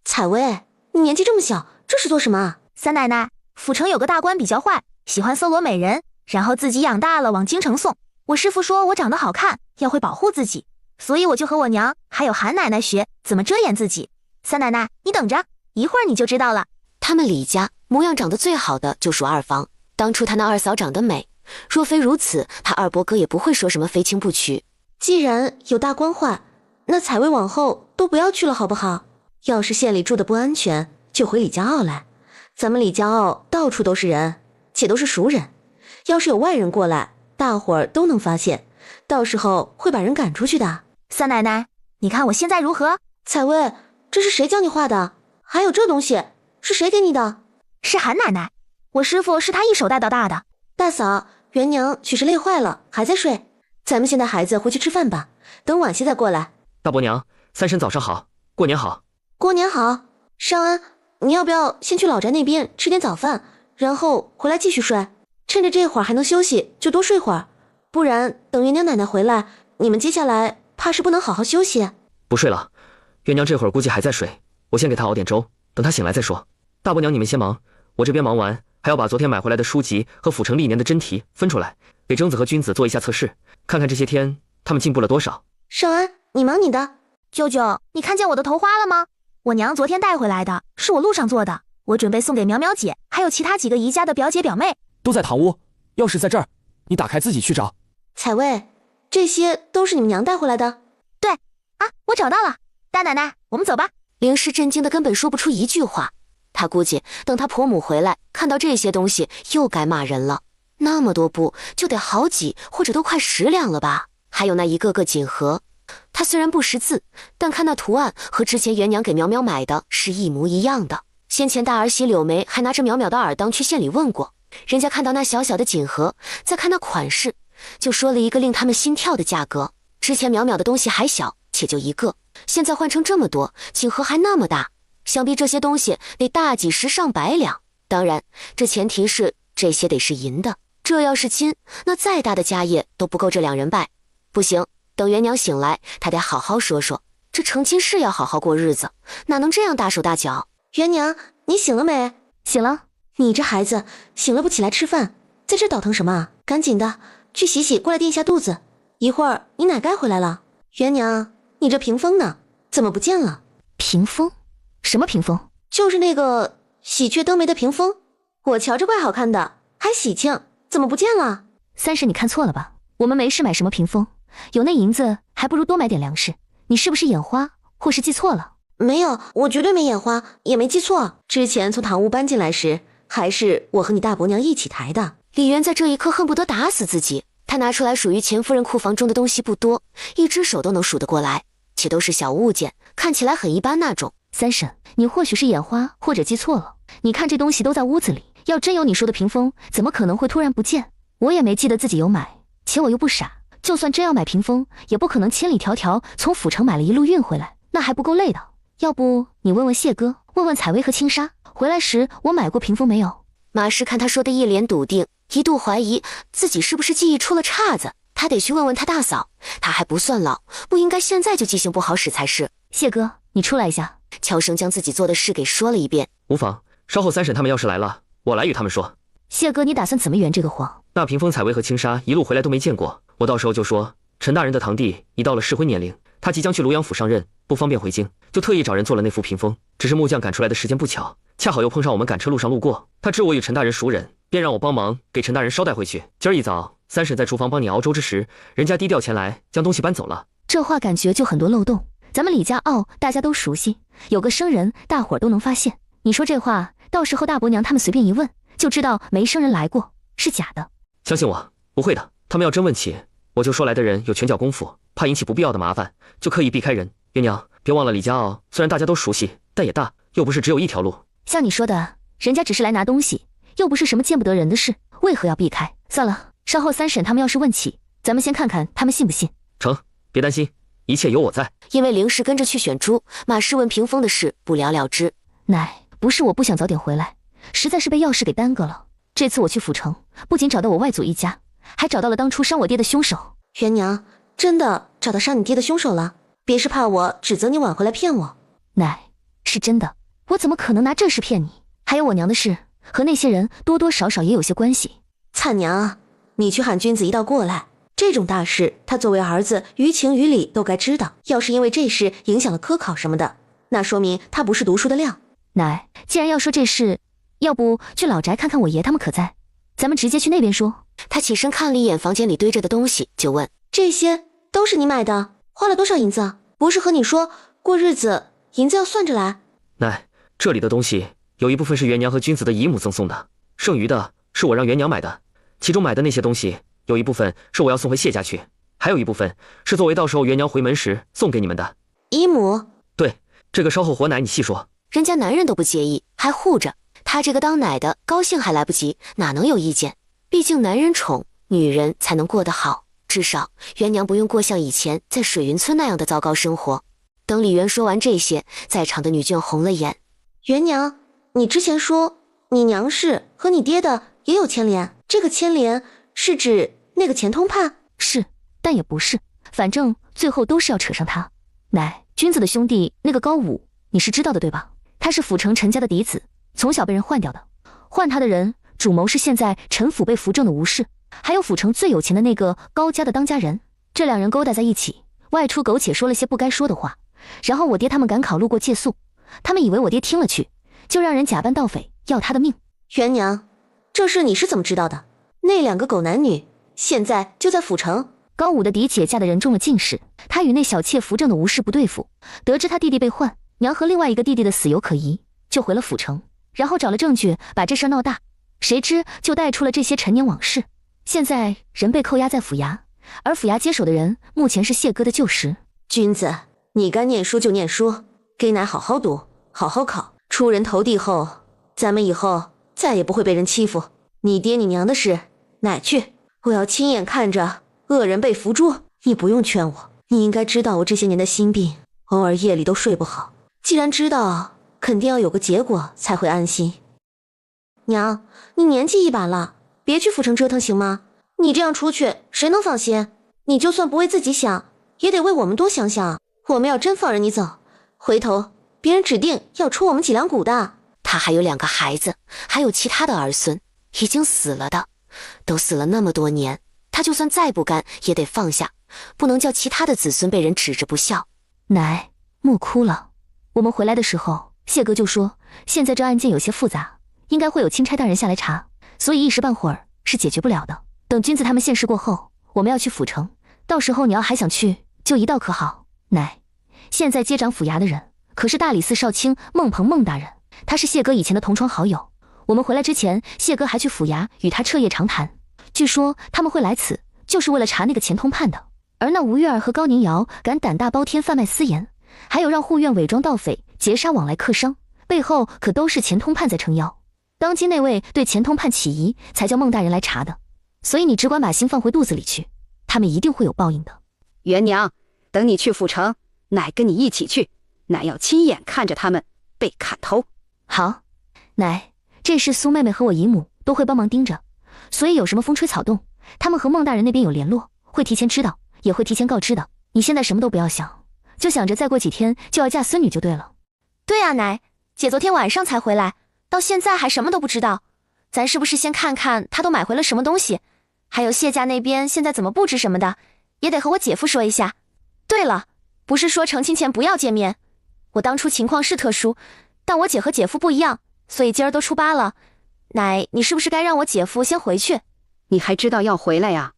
采薇，你年纪这么小，这是做什么啊？三奶奶，府城有个大官比较坏，喜欢搜罗美人，然后自己养大了往京城送。我师父说我长得好看，要会保护自己，所以我就和我娘还有韩奶奶学怎么遮掩自己。三奶奶，你等着，一会儿你就知道了。他们李家模样长得最好的就属二房，当初他那二嫂长得美，若非如此，他二伯哥也不会说什么非亲不娶。既然有大官坏，那采薇往后都不要去了好不好？要是县里住的不安全，就回李家傲来。咱们李家傲到处都是人，且都是熟人，要是有外人过来，大伙儿都能发现，到时候会把人赶出去的。三奶奶，你看我现在如何？采薇，这是谁教你画的？还有这东西是谁给你的？是韩奶奶，我师父是她一手带到大的。大嫂，元娘许是累坏了，还在睡。咱们先带孩子回去吃饭吧，等晚些再过来。大伯娘，三婶早上好，过年好。过年好。尚安，你要不要先去老宅那边吃点早饭，然后回来继续睡？趁着这会儿还能休息，就多睡会儿，不然等元娘奶奶回来，你们接下来怕是不能好好休息。不睡了，元娘这会儿估计还在睡，我先给她熬点粥，等她醒来再说。大伯娘你们先忙，我这边忙完还要把昨天买回来的书籍和府城历年的真题分出来，给征子和君子做一下测试，看看这些天他们进步了多少。尚安，你忙你的。舅舅，你看见我的头花了吗？我娘昨天带回来的，是我路上做的，我准备送给苗苗姐，还有其他几个姨家的表姐表妹。都在堂屋，钥匙在这儿，你打开自己去找。彩薇，这些都是你们娘带回来的？对啊，我找到了。大奶奶，我们走吧。灵氏震惊的根本说不出一句话，她估计等她婆母回来看到这些东西又该骂人了。那么多布就得好几或者都快10两了吧，还有那一个个锦盒。她虽然不识字，但看那图案和之前元娘给苗苗买的是一模一样的。先前大儿媳柳梅还拿着淼淼的耳当去县里问过，人家看到那小小的锦盒，再看那款式，就说了一个令他们心跳的价格。之前淼淼的东西还小，且就一个，现在换成这么多，锦盒还那么大，想必这些东西得大几十上百两。当然，这前提是这些得是银的，这要是金，那再大的家业都不够这2人拜。不行，等元娘醒来，她得好好说说，这成亲是要好好过日子，哪能这样大手大脚？元娘，你醒了没？醒了。你这孩子醒了不起来吃饭，在这倒腾什么啊？赶紧的去洗洗，过来垫一下肚子。一会儿你奶该回来了。元娘，你这屏风呢？怎么不见了？屏风？什么屏风？就是那个喜鹊登梅的屏风，我瞧着怪好看的，还喜庆，怎么不见了？三婶，你看错了吧？我们没事买什么屏风，有那银子还不如多买点粮食。你是不是眼花，或是记错了？没有，我绝对没眼花，也没记错。之前从堂屋搬进来时，还是我和你大伯娘一起抬的。李渊在这一刻恨不得打死自己。他拿出来属于钱夫人库房中的东西不多，一只手都能数得过来，且都是小物件，看起来很一般那种。三婶，你或许是眼花，或者记错了。你看这东西都在屋子里，要真有你说的屏风，怎么可能会突然不见？我也没记得自己有买，且我又不傻，就算真要买屏风，也不可能千里迢迢从府城买了一路运回来，那还不够累的。要不你问问谢哥，问问采薇和青纱，回来时我买过屏风没有？马氏看他说的一脸笃定，一度怀疑自己是不是记忆出了岔子，他得去问问他大嫂，他还不算老，不应该现在就记性不好使才是。谢哥，你出来一下，悄声将自己做的事给说了一遍。无妨，稍后三婶他们要是来了，我来与他们说。谢哥，你打算怎么圆这个谎？那屏风采薇和青纱一路回来都没见过，我到时候就说陈大人的堂弟已到了适婚年龄，他即将去庐阳府上任，不方便回京，就特意找人做了那副屏风。只是木匠赶出来的时间不巧，恰好又碰上我们赶车路上路过，他知我与陈大人熟人，便让我帮忙给陈大人捎带回去。今儿一早，三婶在厨房帮你熬粥之时，人家低调前来将东西搬走了。这话感觉就很多漏洞。咱们李家傲大家都熟悉，有个生人大伙儿都能发现。你说这话，到时候大伯娘他们随便一问，就知道没生人来过，是假的。相信我，不会的。他们要真问起，我就说来的人有拳脚功夫，怕引起不必要的麻烦，就刻意避开人。月娘，别忘了李家傲虽然大家都熟悉，但也大，又不是只有一条路。像你说的，人家只是来拿东西，又不是什么见不得人的事，为何要避开？算了，稍后三婶他们要是问起，咱们先看看他们信不信。成，别担心，一切有我在。因为灵氏跟着去选猪，马氏问屏风的事不了了之。奶，不是我不想早点回来，实在是被要事给耽搁了。这次我去府城，不仅找到我外祖一家，还找到了当初伤我爹的凶手。元娘，真的找到杀你爹的凶手了？别是怕我指责你晚回来骗我？奶，是真的，我怎么可能拿这事骗你？还有我娘的事，和那些人多多少少也有些关系。灿娘啊，你去喊君子一道过来。这种大事，他作为儿子，于情于理都该知道。要是因为这事影响了科考什么的，那说明他不是读书的料。奶，既然要说这事，要不去老宅看看我爷他们可在？咱们直接去那边说。他起身看了一眼房间里堆着的东西，就问：这些都是你买的？花了多少银子？不是和你说过日子银子要算着来？奶，这里的东西有一部分是元娘和君子的姨母赠送的，剩余的是我让元娘买的。其中买的那些东西，有一部分是我要送回谢家去，还有一部分是作为到时候元娘回门时送给你们的。姨母？对，这个稍后活奶你细说。人家男人都不介意，还护着他这个当奶的，高兴还来不及，哪能有意见？毕竟男人宠，女人才能过得好，至少元娘不用过像以前在水云村那样的糟糕生活。等李元说完这些，在场的女眷红了眼。元娘，你之前说你娘氏和你爹的也有牵连，这个牵连是指那个钱通判？是，但也不是，反正最后都是要扯上他。奶，君子的兄弟那个高武，你是知道的对吧？他是府城陈家的嫡子，从小被人换掉的。换他的人主谋是现在陈府被扶正的吴氏，还有府城最有钱的那个高家的当家人。这两人勾搭在一起，外出苟且说了些不该说的话，然后我爹他们赶考路过借宿，他们以为我爹听了去，就让人假扮盗匪要他的命。元娘，这事你是怎么知道的？那2个狗男女现在就在府城。高武的嫡姐嫁的人中了进士，他与那小妾扶正的吴氏不对付，得知他弟弟被换，娘和另外一个弟弟的死有可疑，就回了府城，然后找了证据把这事闹大，谁知就带出了这些陈年往事。现在人被扣押在府衙，而府衙接手的人目前是谢哥的旧识。君子，你该念书就念书，给奶好好读，好好考，出人头地后，咱们以后再也不会被人欺负。你爹你娘的事，奶去，我要亲眼看着恶人被伏诛。你不用劝我，你应该知道我这些年的心病，偶尔夜里都睡不好。既然知道，肯定要有个结果才会安心。娘，你年纪一把了，别去府城折腾行吗？你这样出去，谁能放心？你就算不为自己想，也得为我们多想想。我们要真放任你走，回头别人指定要出我们几两骨的。他还有2个孩子，还有其他的儿孙，已经死了的，都死了那么多年，他就算再不甘也得放下，不能叫其他的子孙被人指着不孝。奶，莫哭了。我们回来的时候，谢哥就说，现在这案件有些复杂，应该会有钦差大人下来查，所以一时半会儿是解决不了的。等君子他们现世过后，我们要去府城，到时候你要还想去，就一道可好。奶，现在接掌府衙的人可是大理寺少卿孟鹏孟大人，他是谢哥以前的同窗好友。我们回来之前，谢哥还去府衙与他彻夜长谈，据说他们会来此就是为了查那个钱通判的。而那吴月儿和高宁瑶敢胆大包天贩卖私盐，还有让护院伪装盗匪劫杀往来客商，背后可都是钱通判在撑腰。当今那位对钱通判起疑，才叫孟大人来查的。所以你只管把心放回肚子里去，他们一定会有报应的。元娘，等你去府城，奶跟你一起去，奶要亲眼看着他们被砍头。好，奶，这事苏妹妹和我姨母都会帮忙盯着，所以有什么风吹草动，他们和孟大人那边有联络，会提前知道，也会提前告知的。你现在什么都不要想，就想着再过几天就要嫁孙女就对了。对啊，奶，姐昨天晚上才回来，到现在还什么都不知道。咱是不是先看看她都买回了什么东西，还有谢家那边现在怎么布置什么的，也得和我姐夫说一下。对了，不是说成亲前不要见面，我当初情况是特殊，但我姐和姐夫不一样，所以今儿都初8了，奶，你是不是该让我姐夫先回去？你还知道要回来呀？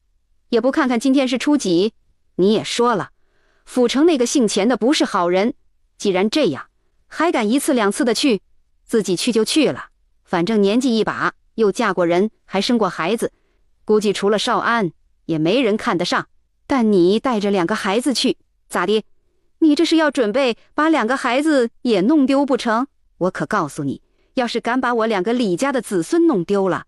也不看看今天是初几？你也说了，府城那个姓钱的不是好人，既然这样，还敢1次2次的去，自己去就去了，反正年纪一把，又嫁过人，还生过孩子，估计除了少安，也没人看得上。但你带着2个孩子去，咋的？你这是要准备把2个孩子也弄丢不成？我可告诉你，要是敢把我2个李家的子孙弄丢了，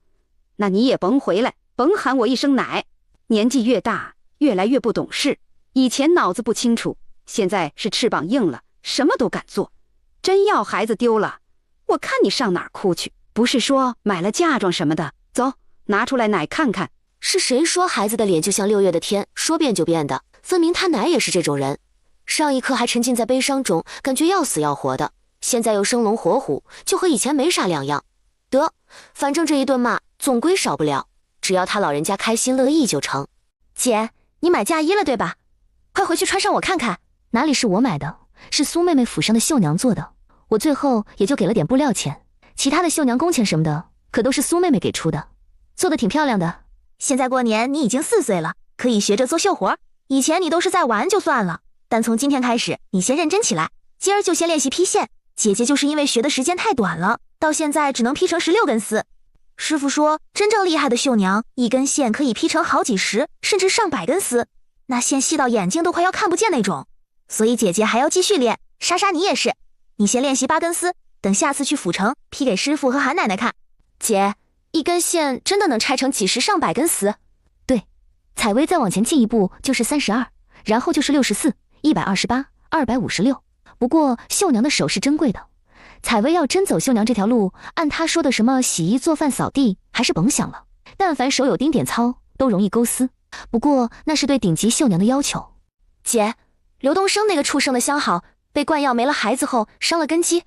那你也甭回来，甭喊我一声奶。年纪越大，越来越不懂事，以前脑子不清楚，现在是翅膀硬了，什么都敢做。真要孩子丢了，我看你上哪儿哭去？不是说买了嫁妆什么的，走，拿出来奶看看。是谁说孩子的脸就像6月的天，说变就变的？分明他奶也是这种人。上一刻还沉浸在悲伤中，感觉要死要活的，现在又生龙活虎，就和以前没啥两样。得，反正这一顿骂总归少不了，只要他老人家开心乐意就成。姐，你买嫁衣了对吧？快回去穿上我看看。哪里是我买的，是苏妹妹府上的绣娘做的，我最后也就给了点布料钱，其他的绣娘工钱什么的可都是苏妹妹给出的，做的挺漂亮的。现在过年你已经4岁了，可以学着做绣活，以前你都是在玩就算了，但从今天开始你先认真起来，今儿就先练习披线。姐姐就是因为学的时间太短了，到现在只能披成16根丝。师傅说真正厉害的绣娘，一根线可以披成好几十甚至上百根丝，那线细到眼睛都快要看不见那种。所以姐姐还要继续练，莎莎你也是，你先练习8根丝，等下次去府城披给师傅和韩奶奶看。姐，一根线真的能拆成几十上百根丝？对，采薇再往前进一步就是32，然后就是64、128、256。不过绣娘的手是珍贵的，采薇要真走绣娘这条路，按她说的什么洗衣做饭扫地还是甭想了，但凡手有丁点糙都容易勾丝，不过那是对顶级绣娘的要求。姐，刘东升那个畜生的相好被灌药没了孩子后伤了根基，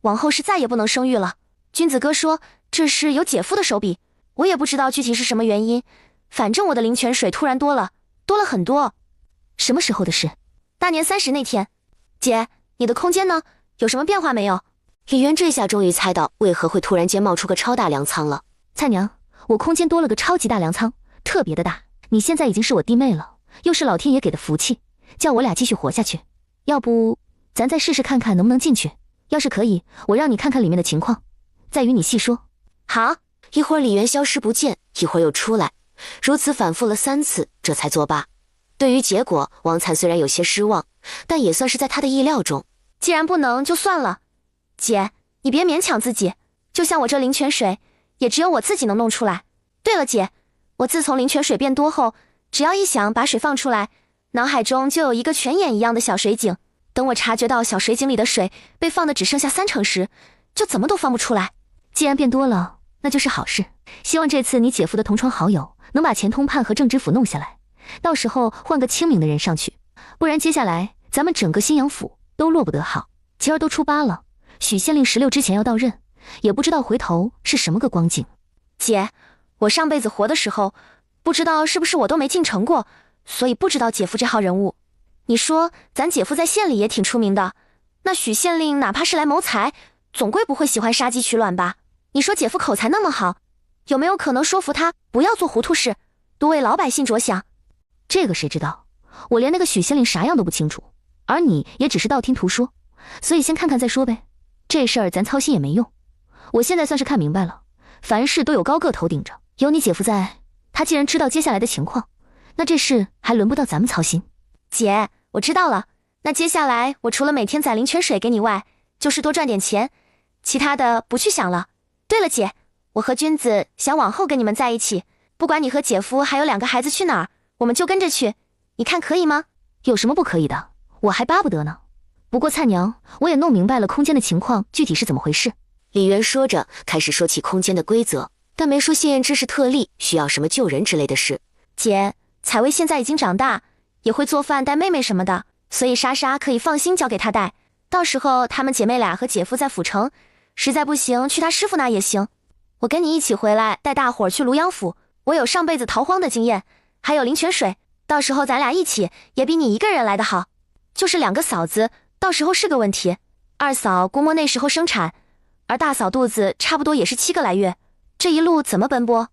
往后是再也不能生育了。君子哥说这是有姐夫的手笔，我也不知道具体是什么原因，反正我的灵泉水突然多了很多。什么时候的事？大年30那天。姐，你的空间呢？有什么变化没有？李渊这下终于猜到为何会突然间冒出个超大粮仓了。菜娘，我空间多了个超级大粮仓，特别的大。你现在已经是我弟妹了，又是老天爷给的福气，叫我俩继续活下去。要不咱再试试看看能不能进去，要是可以，我让你看看里面的情况，再与你细说。好。一会儿李渊消失不见，一会儿又出来，如此反复了3次，这才作罢。对于结果，王灿虽然有些失望，但也算是在他的意料中。既然不能就算了，姐，你别勉强自己，就像我这灵泉水，也只有我自己能弄出来。对了姐，我自从灵泉水变多后，只要一想把水放出来，脑海中就有一个泉眼一样的小水井，等我察觉到小水井里的水被放的只剩下3成时，就怎么都放不出来。既然变多了，那就是好事。希望这次你姐夫的同窗好友能把钱通判和郑知府弄下来，到时候换个清明的人上去，不然接下来咱们整个新阳府都落不得好。琪儿都初8了，许县令16之前要到任，也不知道回头是什么个光景。姐，我上辈子活的时候，不知道是不是我都没进城过，所以不知道姐夫这号人物。你说咱姐夫在县里也挺出名的，那许县令哪怕是来谋财，总归不会喜欢杀鸡取卵吧？你说姐夫口才那么好，有没有可能说服他不要做糊涂事，多为老百姓着想？这个谁知道，我连那个许县令啥样都不清楚，而你也只是道听途说，所以先看看再说呗。这事儿咱操心也没用，我现在算是看明白了，凡事都有高个头顶着，有你姐夫在，他既然知道接下来的情况，那这事还轮不到咱们操心。姐，我知道了，那接下来我除了每天攒灵泉水给你外，就是多赚点钱，其他的不去想了。对了姐，我和君子想往后跟你们在一起，不管你和姐夫还有2个孩子去哪儿，我们就跟着去，你看可以吗？有什么不可以的，我还巴不得呢。不过菜娘，我也弄明白了空间的情况具体是怎么回事。李渊说着开始说起空间的规则，但没说谢燕之是特例，需要什么救人之类的事。姐，采薇现在已经长大，也会做饭带妹妹什么的，所以莎莎可以放心交给她带，到时候她们姐妹俩和姐夫在府城，实在不行去他师傅那也行。我跟你一起回来带大伙儿去庐阳府，我有上辈子逃荒的经验，还有灵泉水，到时候咱俩一起也比你一个人来得好。就是2个嫂子到时候是个问题，二嫂估摸那时候生产，而大嫂肚子差不多也是7个来月，这一路怎么奔波？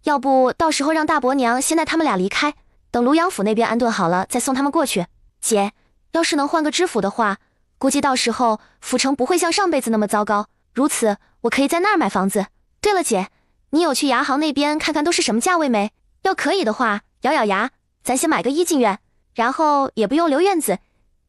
要不到时候让大伯娘先带他们俩离开，等庐阳府那边安顿好了再送他们过去。姐，要是能换个知府的话，估计到时候府城不会像上辈子那么糟糕，如此我可以在那儿买房子。对了姐，你有去牙行那边看看都是什么价位没？要可以的话，咬咬牙，咱先买个1进院，然后也不用留院子，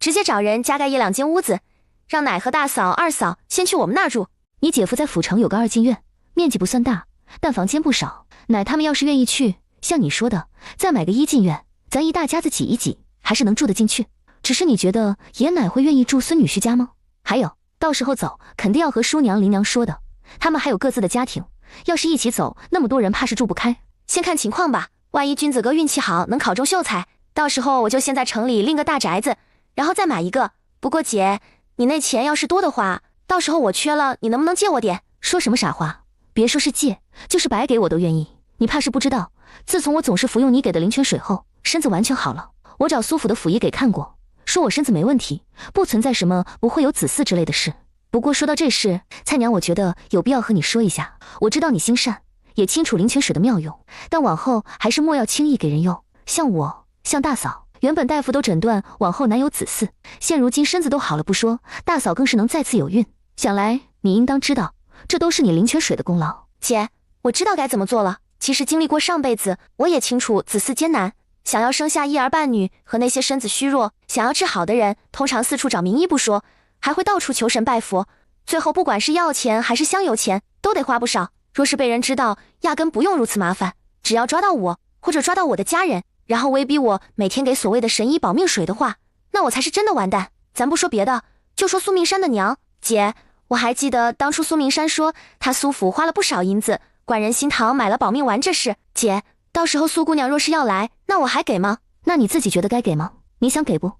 直接找人加盖1、2间屋子，让奶和大嫂、二嫂先去我们那儿住。你姐夫在府城有个2进院，面积不算大，但房间不少，奶他们要是愿意去，像你说的，再买个1进院，咱一大家子挤一挤，还是能住得进去。只是你觉得爷奶会愿意住孙女婿家吗？还有，到时候走肯定要和叔娘、林娘说的，他们还有各自的家庭，要是一起走，那么多人怕是住不开。先看情况吧，万一君子哥运气好能考中秀才，到时候我就先在城里另个大宅子，然后再买一个。不过姐，你那钱要是多的话，到时候我缺了，你能不能借我点？说什么傻话，别说是借，就是白给我都愿意。你怕是不知道，自从我总是服用你给的灵泉水后，身子完全好了。我找苏府的府医给看过，说我身子没问题，不存在什么不会有子嗣之类的事。不过说到这事，菜娘我觉得有必要和你说一下。我知道你心善，也清楚灵泉水的妙用，但往后还是莫要轻易给人用。像我，像大嫂，原本大夫都诊断往后难有子嗣，现如今身子都好了不说，大嫂更是能再次有孕。想来你应当知道，这都是你灵泉水的功劳。姐，我知道该怎么做了。其实经历过上辈子，我也清楚子嗣艰难，想要生下一儿半女和那些身子虚弱想要治好的人，通常四处找名医不说，还会到处求神拜佛，最后不管是药钱还是香油钱都得花不少。若是被人知道，压根不用如此麻烦，只要抓到我或者抓到我的家人，然后威逼我每天给所谓的神医保命水的话，那我才是真的完蛋。咱不说别的，就说苏明山的娘。姐，我还记得当初苏明山说他苏府花了不少银子灌人心堂买了保命丸这事。姐，到时候苏姑娘若是要来，那我还给吗？那你自己觉得该给吗？你想给不？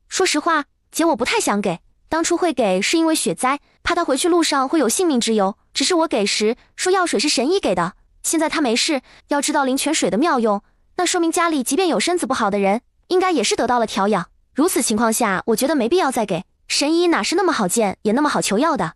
说实话，姐，我不太想给。当初会给是因为雪灾，怕他回去路上会有性命之忧，只是我给时说药水是神医给的，现在他没事，要知道灵泉水的妙用，那说明家里即便有身子不好的人，应该也是得到了调养。如此情况下，我觉得没必要再给。神医哪是那么好见，也那么好求药的。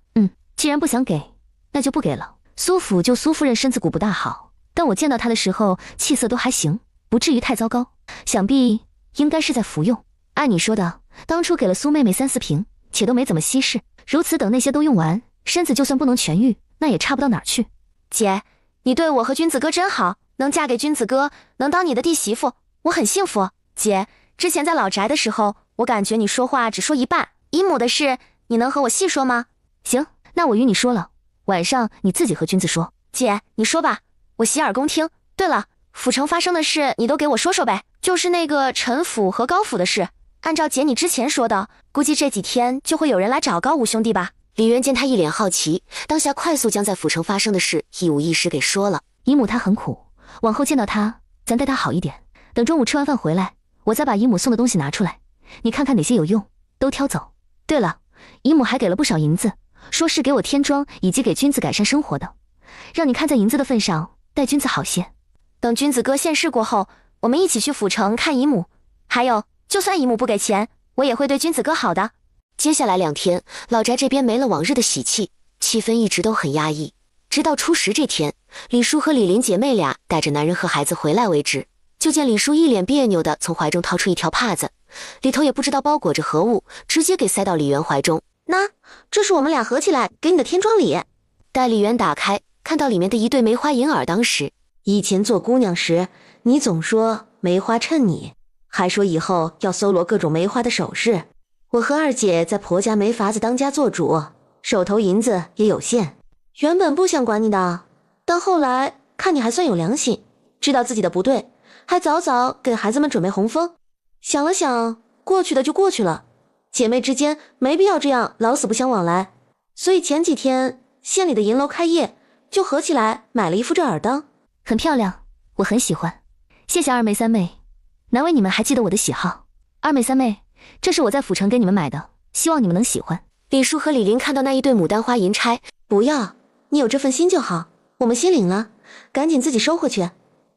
既然不想给，那就不给了。苏府就苏夫人身子骨不大好，但我见到她的时候气色都还行，不至于太糟糕，想必应该是在服用。按你说的，当初给了苏妹妹3、4瓶，且都没怎么稀释，如此等那些都用完，身子就算不能痊愈，那也差不到哪儿去。姐，你对我和君子哥真好，能嫁给君子哥，能当你的弟媳妇，我很幸福。姐，之前在老宅的时候，我感觉你说话只说一半，姨母的事，你能和我细说吗？行，那我与你说了，晚上你自己和君子说。姐，你说吧，我洗耳恭听。对了，府城发生的事你都给我说说呗，就是那个陈府和高府的事。按照姐你之前说的，估计这几天就会有人来找高五兄弟吧。李渊见他一脸好奇，当下快速将在府城发生的事一五一十给说了。姨母她很苦，往后见到她，咱待她好一点。等中午吃完饭回来，我再把姨母送的东西拿出来，你看看哪些有用，都挑走。对了，姨母还给了不少银子，说是给我添妆以及给君子改善生活的，让你看在银子的份上，待君子好些。等君子哥现世过后，我们一起去府城看姨母。还有，就算姨母不给钱，我也会对君子哥好的。接下来2天，老宅这边没了往日的喜气，气氛一直都很压抑，直到初10这天，李叔和李林姐妹俩带着男人和孩子回来为止。就见李叔一脸别扭的从怀中掏出一条帕子，里头也不知道包裹着何物，直接给塞到李元怀中。那这是我们俩合起来给你的添妆礼。待李元打开，看到里面的一对梅花银耳，当时以前做姑娘时，你总说梅花衬你，还说以后要搜罗各种梅花的首饰。我和二姐在婆家没法子当家做主，手头银子也有限，原本不想管你的，但后来看你还算有良心，知道自己的不对，还早早给孩子们准备红封。想了想，过去的就过去了，姐妹之间没必要这样老死不相往来，所以前几天县里的银楼开业，就合起来买了一副这耳当，很漂亮，我很喜欢。谢谢二妹三妹，难为你们还记得我的喜好。二妹三妹，这是我在府城给你们买的，希望你们能喜欢。李叔和李林看到那一对牡丹花银钗，不要，你有这份心就好，我们先领了，赶紧自己收回去。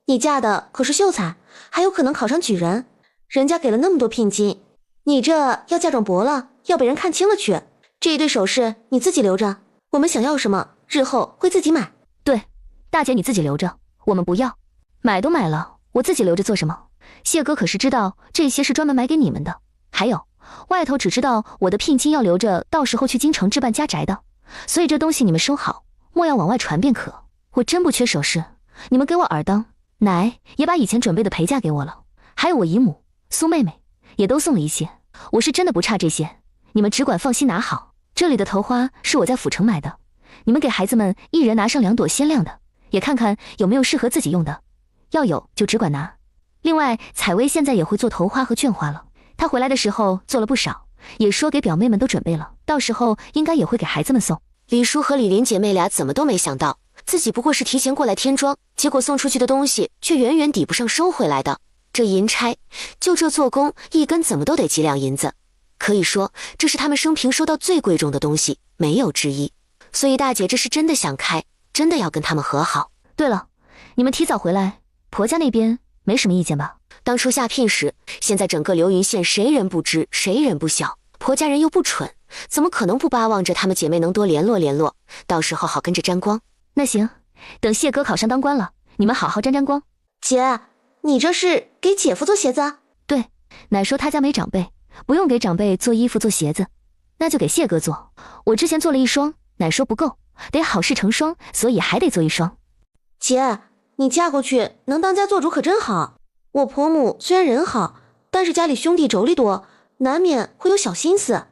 你嫁的可是秀才，还有可能考上举人，人家给了那么多聘金，你这要嫁妆薄了，要被人看清了去。这一对首饰你自己留着，我们想要什么，日后会自己买。对，大姐你自己留着，我们不要。买都买了，我自己留着做什么？谢哥可是知道这些是专门买给你们的。还有，外头只知道我的聘金要留着，到时候去京城置办家宅的，所以这东西你们收好，莫要往外传便可。我真不缺首饰，你们给我耳当，奶也把以前准备的陪嫁给我了，还有我姨母、苏妹妹也都送了一些。我是真的不差这些，你们只管放心拿好。这里的头花是我在府城买的，你们给孩子们一人拿上2朵鲜亮的，也看看有没有适合自己用的，要有就只管拿。另外，采薇现在也会做头花和绢花了，她回来的时候做了不少，也说给表妹们都准备了，到时候应该也会给孩子们送。李叔和李林姐妹俩怎么都没想到，自己不过是提前过来添妆，结果送出去的东西却远远抵不上收回来的。这银钗，就这做工，一根怎么都得几两银子，可以说这是他们生平收到最贵重的东西，没有之一。所以大姐这是真的想开，真的要跟他们和好。对了，你们提早回来，婆家那边没什么意见吧？当初下聘时，现在整个流云县谁人不知，谁人不晓，婆家人又不蠢，怎么可能不巴望着她们姐妹能多联络联络，到时候好跟着沾光。那行，等谢哥考上当官了，你们好好沾沾光。姐，你这是给姐夫做鞋子啊？对，奶说他家没长辈，不用给长辈做衣服做鞋子，那就给谢哥做。我之前做了1双，奶说不够，得好事成双，所以还得做1双。姐，你嫁过去能当家做主可真好。我婆母虽然人好，但是家里兄弟妯娌多，难免会有小心思。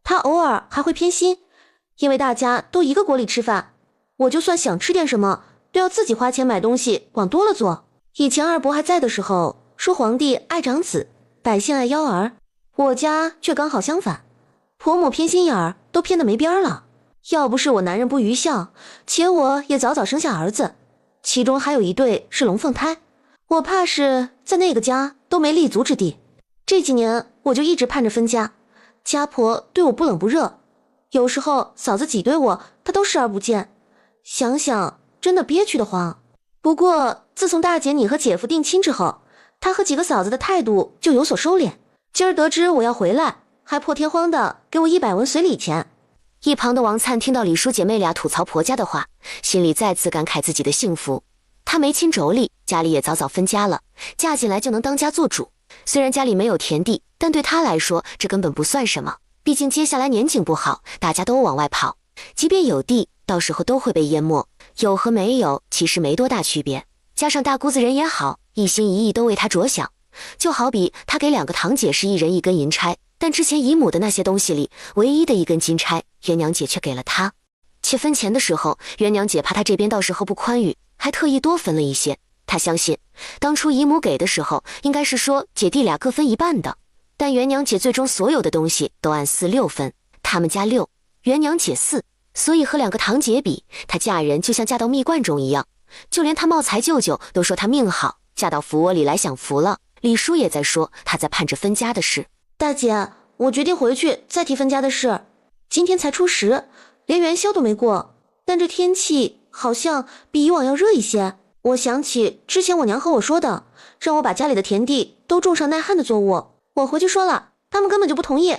她偶尔还会偏心，因为大家都一个锅里吃饭，我就算想吃点什么，都要自己花钱买东西，往多了做。以前二伯还在的时候，说皇帝爱长子，百姓爱幺儿，我家却刚好相反，婆母偏心眼儿都偏得没边了。要不是我男人不愚孝，且我也早早生下儿子，其中还有一对是龙凤胎，我怕是在那个家都没立足之地。这几年我就一直盼着分家，家婆对我不冷不热，有时候嫂子挤兑我，她都视而不见，想想真的憋屈得慌。不过自从大姐你和姐夫定亲之后，她和几个嫂子的态度就有所收敛，今儿得知我要回来，还破天荒的给我100文随礼钱。一旁的王灿听到李叔姐妹俩吐槽婆家的话，心里再次感慨自己的幸福。她没亲妯娌，家里也早早分家了，嫁进来就能当家做主。虽然家里没有田地，但对她来说这根本不算什么，毕竟接下来年景不好，大家都往外跑，即便有地，到时候都会被淹没，有和没有其实没多大区别。加上大姑子人也好，一心一意都为她着想，就好比她给2个堂姐是一人1根银钗，但之前姨母的那些东西里，唯一的1根金钗，元娘姐却给了她。且分钱的时候，元娘姐怕她这边到时候不宽裕，还特意多分了一些。她相信，当初姨母给的时候，应该是说姐弟俩各分1半的。但元娘姐最终所有的东西都按4、6分，他们家6，元娘姐4，所以和2个堂姐比，她嫁人就像嫁到蜜罐中一样。就连她茂才舅舅都说她命好，嫁到福窝里来享福了。李叔也在说她在盼着分家的事。大姐，我决定回去再提分家的事。今天才初10，连元宵都没过，但这天气好像比以往要热一些。我想起之前我娘和我说的，让我把家里的田地都种上耐旱的作物。我回去说了，他们根本就不同意，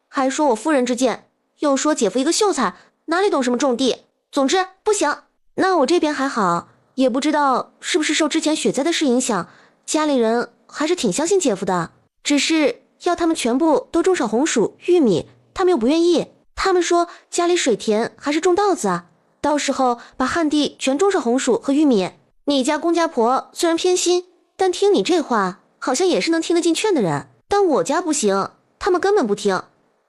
还说我夫人之见，又说姐夫一个秀才，哪里懂什么种地。总之不行。那我这边还好，也不知道是不是受之前雪灾的事影响，家里人还是挺相信姐夫的，只是要他们全部都种上红薯、玉米，他们又不愿意。他们说家里水田还是种稻子啊，到时候把旱地全种上红薯和玉米。你家公家婆虽然偏心，但听你这话好像也是能听得进劝的人。但我家不行，他们根本不听，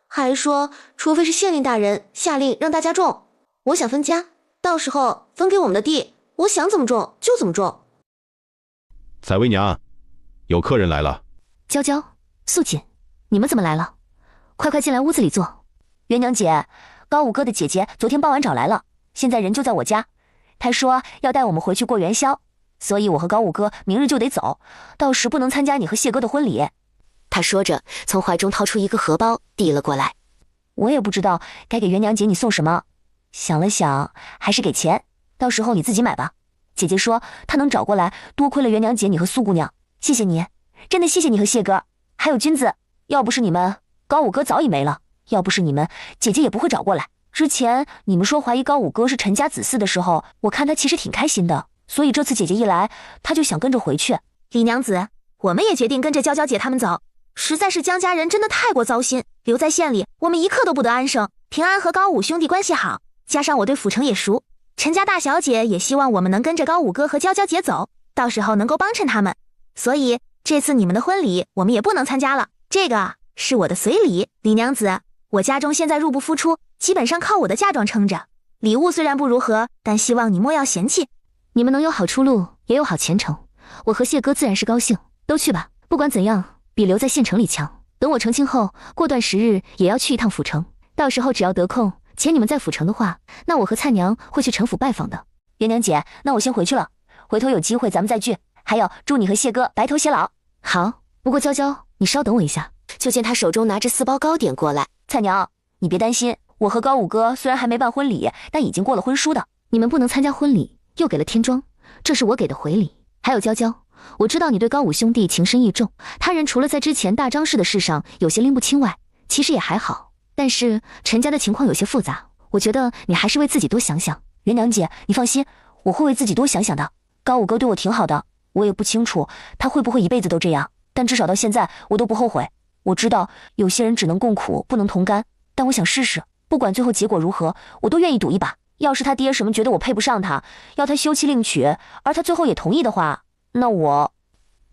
还说除非是县令大人下令让大家种。我想分家，到时候分给我们的地，我想怎么种就怎么种。采薇娘，有客人来了。娇娇、素锦，你们怎么来了？快进来屋子里坐。元娘姐，高武哥的姐姐昨天傍晚找来了，现在人就在我家。她说要带我们回去过元宵，所以我和高武哥明日就得走，到时不能参加你和谢哥的婚礼。他说着，从怀中掏出一个荷包递了过来。我也不知道该给元娘姐你送什么，想了想，还是给钱，到时候你自己买吧。姐姐说她能找过来，多亏了元娘姐你和苏姑娘，谢谢你，真的谢谢你和谢哥，还有君子，要不是你们，高武哥早已没了。要不是你们，姐姐也不会找过来。之前你们说怀疑高武哥是陈家子嗣的时候，我看他其实挺开心的，所以这次姐姐一来，他就想跟着回去。李娘子，我们也决定跟着娇娇姐他们走。实在是江家人真的太过糟心，留在县里，我们一刻都不得安生。平安和高武兄弟关系好，加上我对府城也熟，陈家大小姐也希望我们能跟着高武哥和娇娇姐走，到时候能够帮衬他们。所以这次你们的婚礼我们也不能参加了，这个是我的随礼。李娘子，我家中现在入不敷出，基本上靠我的嫁妆撑着。礼物虽然不如何，但希望你莫要嫌弃。你们能有好出路，也有好前程，我和谢哥自然是高兴。都去吧，不管怎样，比留在县城里强。等我成亲后，过段时日也要去一趟府城，到时候只要得空，且你们在府城的话，那我和灿娘会去城府拜访的。元娘姐，那我先回去了，回头有机会咱们再聚。还有，祝你和谢哥白头偕老。好，不过娇娇，你稍等我一下。就见他手中拿着4包糕点过来。灿娘，你别担心，我和高武哥虽然还没办婚礼，但已经过了婚书的。你们不能参加婚礼，又给了天庄，这是我给的回礼。还有娇娇，我知道你对高武兄弟情深意重，他人除了在之前大张氏的事上有些拎不清外，其实也还好。但是陈家的情况有些复杂，我觉得你还是为自己多想想。元娘姐，你放心，我会为自己多想想的。高武哥对我挺好的，我也不清楚他会不会一辈子都这样，但至少到现在我都不后悔。我知道有些人只能共苦不能同甘，但我想试试，不管最后结果如何，我都愿意赌一把。要是他爹什么觉得我配不上他，要他休妻另娶，而他最后也同意的话，那我……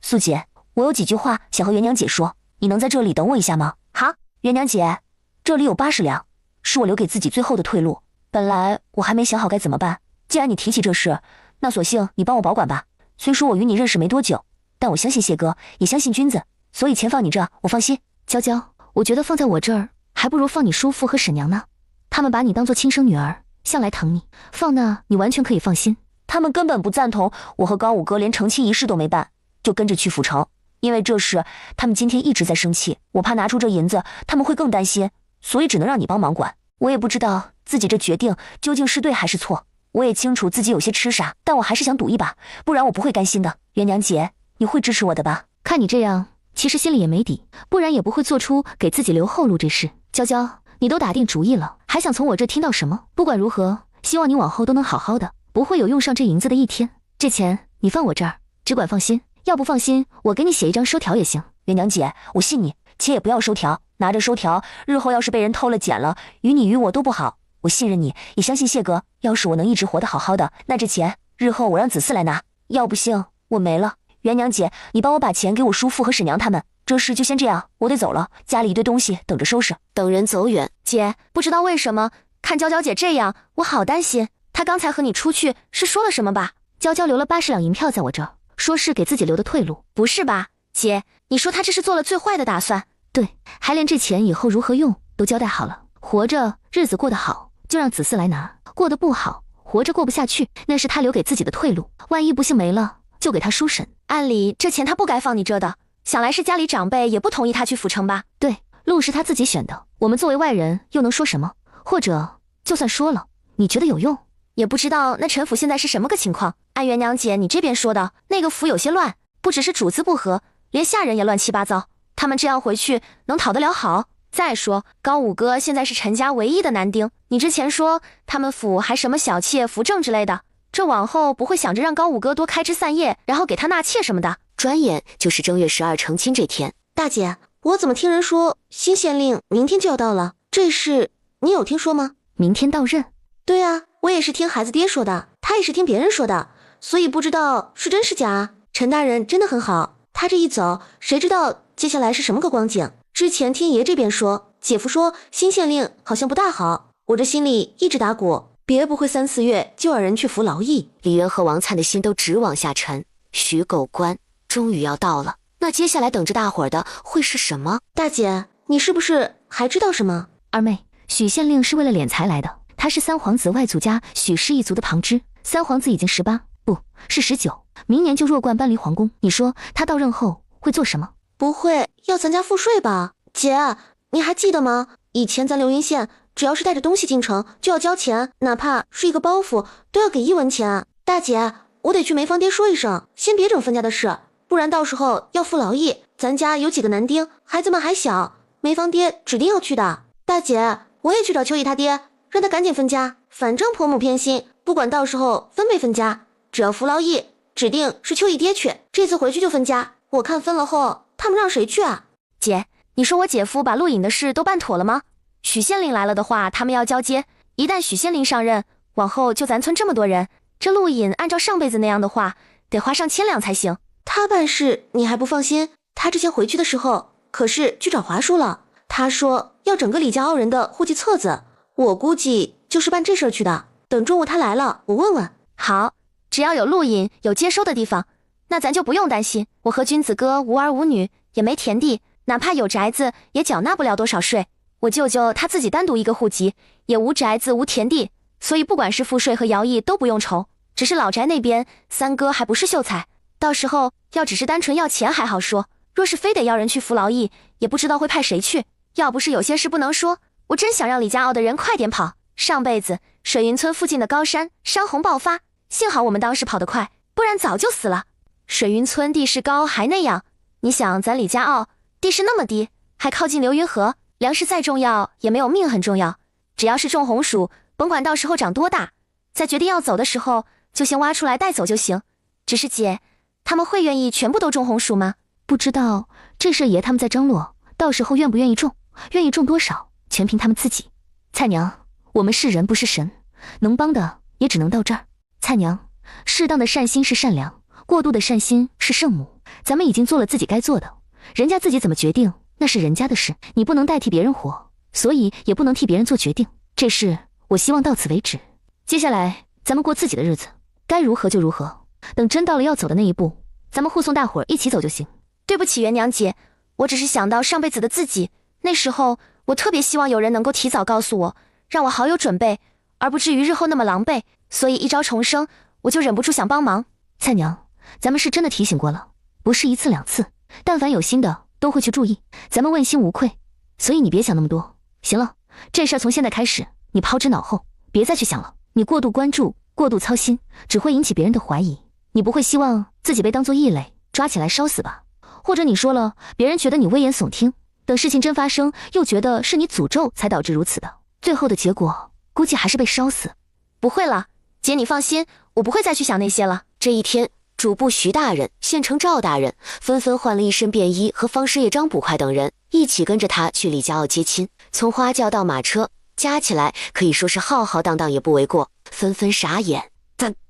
素姐，我有几句话想和元娘姐说，你能在这里等我一下吗？好。元娘姐，这里有80两，是我留给自己最后的退路。本来我还没想好该怎么办，既然你提起这事，那索性你帮我保管吧。虽说我与你认识没多久，但我相信谢哥，也相信君子，所以钱放你这，我放心。娇娇，我觉得放在我这儿，还不如放你叔父和沈娘呢。他们把你当做亲生女儿，向来疼你，放那你完全可以放心。他们根本不赞同我和高武哥连成亲仪式都没办，就跟着去府城。因为这事，他们今天一直在生气，我怕拿出这银子，他们会更担心，所以只能让你帮忙管。我也不知道自己这决定究竟是对还是错，我也清楚自己有些痴傻，但我还是想赌一把，不然我不会甘心的。元娘姐，你会支持我的吧？看你这样，其实心里也没底，不然也不会做出给自己留后路这事。娇娇，你都打定主意了，还想从我这听到什么？不管如何，希望你往后都能好好的，不会有用上这银子的一天。这钱你放我这儿，只管放心。要不放心，我给你写一张收条也行。元娘姐，我信你，且也不要收条，拿着收条，日后要是被人偷了捡了，于你于我都不好。我信任你，也相信谢哥。要是我能一直活得好好的，那这钱日后我让子嗣来拿。要不行，我没了。元娘姐，你帮我把钱给我叔父和婶娘他们。这事就先这样，我得走了，家里一堆东西等着收拾。等人走远，姐，不知道为什么看娇娇姐这样，我好担心。她刚才和你出去是说了什么吧？娇娇留了80两银票在我这儿，说是给自己留的退路。不是吧，姐，你说她这是做了最坏的打算？对，还连这钱以后如何用都交代好了。活着日子过得好，就让子嗣来拿；过得不好，活着过不下去，那是他留给自己的退路。万一不幸没了，就给他叔婶。按理这钱他不该放你这的，想来是家里长辈也不同意他去府城吧？对，路是他自己选的，我们作为外人又能说什么？或者就算说了，你觉得有用？也不知道那陈府现在是什么个情况。按元娘姐你这边说的，那个府有些乱，不只是主子不和，连下人也乱七八糟。他们这样回去能讨得了好？再说高五哥现在是陈家唯一的男丁，你之前说他们府还什么小妾扶正之类的，这往后不会想着让高五哥多开枝散叶，然后给他纳妾什么的？转眼就是正月12成亲这天。大姐，我怎么听人说新县令明天就要到了？这事你有听说吗？明天到任？对啊，我也是听孩子爹说的，他也是听别人说的，所以不知道是真是假。陈大人真的很好，他这一走，谁知道接下来是什么个光景？之前听爷这边说，姐夫说新县令好像不大好，我这心里一直打鼓，别不会3、4月就要人去服劳役。李渊和王灿的心都直往下沉。许狗官终于要到了，那接下来等着大伙儿的会是什么？大姐，你是不是还知道什么？二妹，许县令是为了敛财来的，他是三皇子外祖家许氏一族的旁支，三皇子已经18，不是19，明年就弱冠搬离皇宫。你说他到任后会做什么？不会要咱家赋税吧？姐，你还记得吗？以前咱流云县只要是带着东西进城就要交钱，哪怕是一个包袱都要给1文钱。大姐，我得去梅芳爹说一声，先别整分家的事，不然到时候要服劳役，咱家有几个男丁，孩子们还小，梅芳爹指定要去的。大姐，我也去找秋姨他爹，让他赶紧分家，反正婆母偏心，不管到时候分没分家，只要服劳役，指定是秋姨爹去。这次回去就分家，我看分了后他们让谁去啊？姐，你说我姐夫把陆隐的事都办妥了吗？许县令来了的话，他们要交接，一旦许县令上任，往后就咱村这么多人，这陆隐按照上辈子那样的话，得花上1000两才行。他办事你还不放心？他之前回去的时候可是去找华叔了，他说要整个李家傲人的户籍册子，我估计就是办这事儿去的。等中午他来了，我问问。好，只要有陆隐有接收的地方，那咱就不用担心。我和君子哥无儿无女，也没田地，哪怕有宅子也缴纳不了多少税。我舅舅他自己单独一个户籍，也无宅子无田地，所以不管是赋税和徭役都不用愁。只是老宅那边三哥还不是秀才，到时候要只是单纯要钱还好说，若是非得要人去服劳役，也不知道会派谁去。要不是有些事不能说，我真想让李家傲的人快点跑。上辈子水云村附近的高山山洪爆发，幸好我们当时跑得快，不然早就死了。水云村地势高还那样，你想咱李家傲地势那么低，还靠近流云河，粮食再重要也没有命很重要。只要是种红薯，甭管到时候长多大，在决定要走的时候就先挖出来带走就行。只是姐，他们会愿意全部都种红薯吗？不知道，这事爷他们在张罗，到时候愿不愿意种，愿意种多少，全凭他们自己。蔡娘，我们是人不是神，能帮的也只能到这儿。蔡娘，适当的善心是善良，过度的善心是圣母。咱们已经做了自己该做的，人家自己怎么决定，那是人家的事，你不能代替别人活，所以也不能替别人做决定。这事我希望到此为止，接下来咱们过自己的日子，该如何就如何。等真到了要走的那一步，咱们护送大伙儿一起走就行。对不起元娘姐，我只是想到上辈子的自己，那时候我特别希望有人能够提早告诉我，让我好有准备，而不至于日后那么狼狈，所以一朝重生，我就忍不住想帮忙。蔡娘，咱们是真的提醒过了，不是1次2次，但凡有心的都会去注意，咱们问心无愧，所以你别想那么多。行了，这事儿从现在开始你抛之脑后，别再去想了。你过度关注过度操心，只会引起别人的怀疑。你不会希望自己被当作异类抓起来烧死吧？或者你说了，别人觉得你危言耸听，等事情真发生，又觉得是你诅咒才导致如此的，最后的结果估计还是被烧死。不会了，姐你放心，我不会再去想那些了。这一天，主簿徐大人、县城赵大人纷纷换了一身便衣，和方师爷张捕快等人一起跟着他去李家坳接亲。从花轿到马车，加起来可以说是浩浩荡荡也不为过，纷纷傻眼。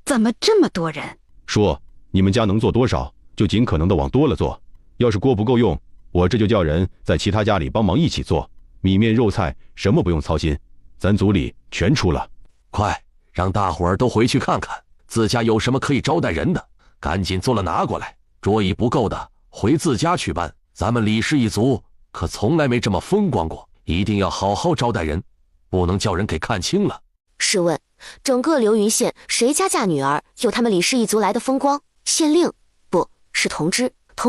怎么这么多人？说你们家能做多少，就尽可能的往多了做。要是锅不够用，我这就叫人在其他家里帮忙一起做。米面肉菜什么不用操心，咱组里全出了。快让大伙儿都回去看看自家有什么可以招待人的，赶紧做了拿过来。桌椅不够的回自家去搬。咱们李氏一族可从来没这么风光过，一定要好好招待人，不能叫人给看清了。试问整个流云县谁家嫁女儿有他们李氏一族来的风光？县令不是同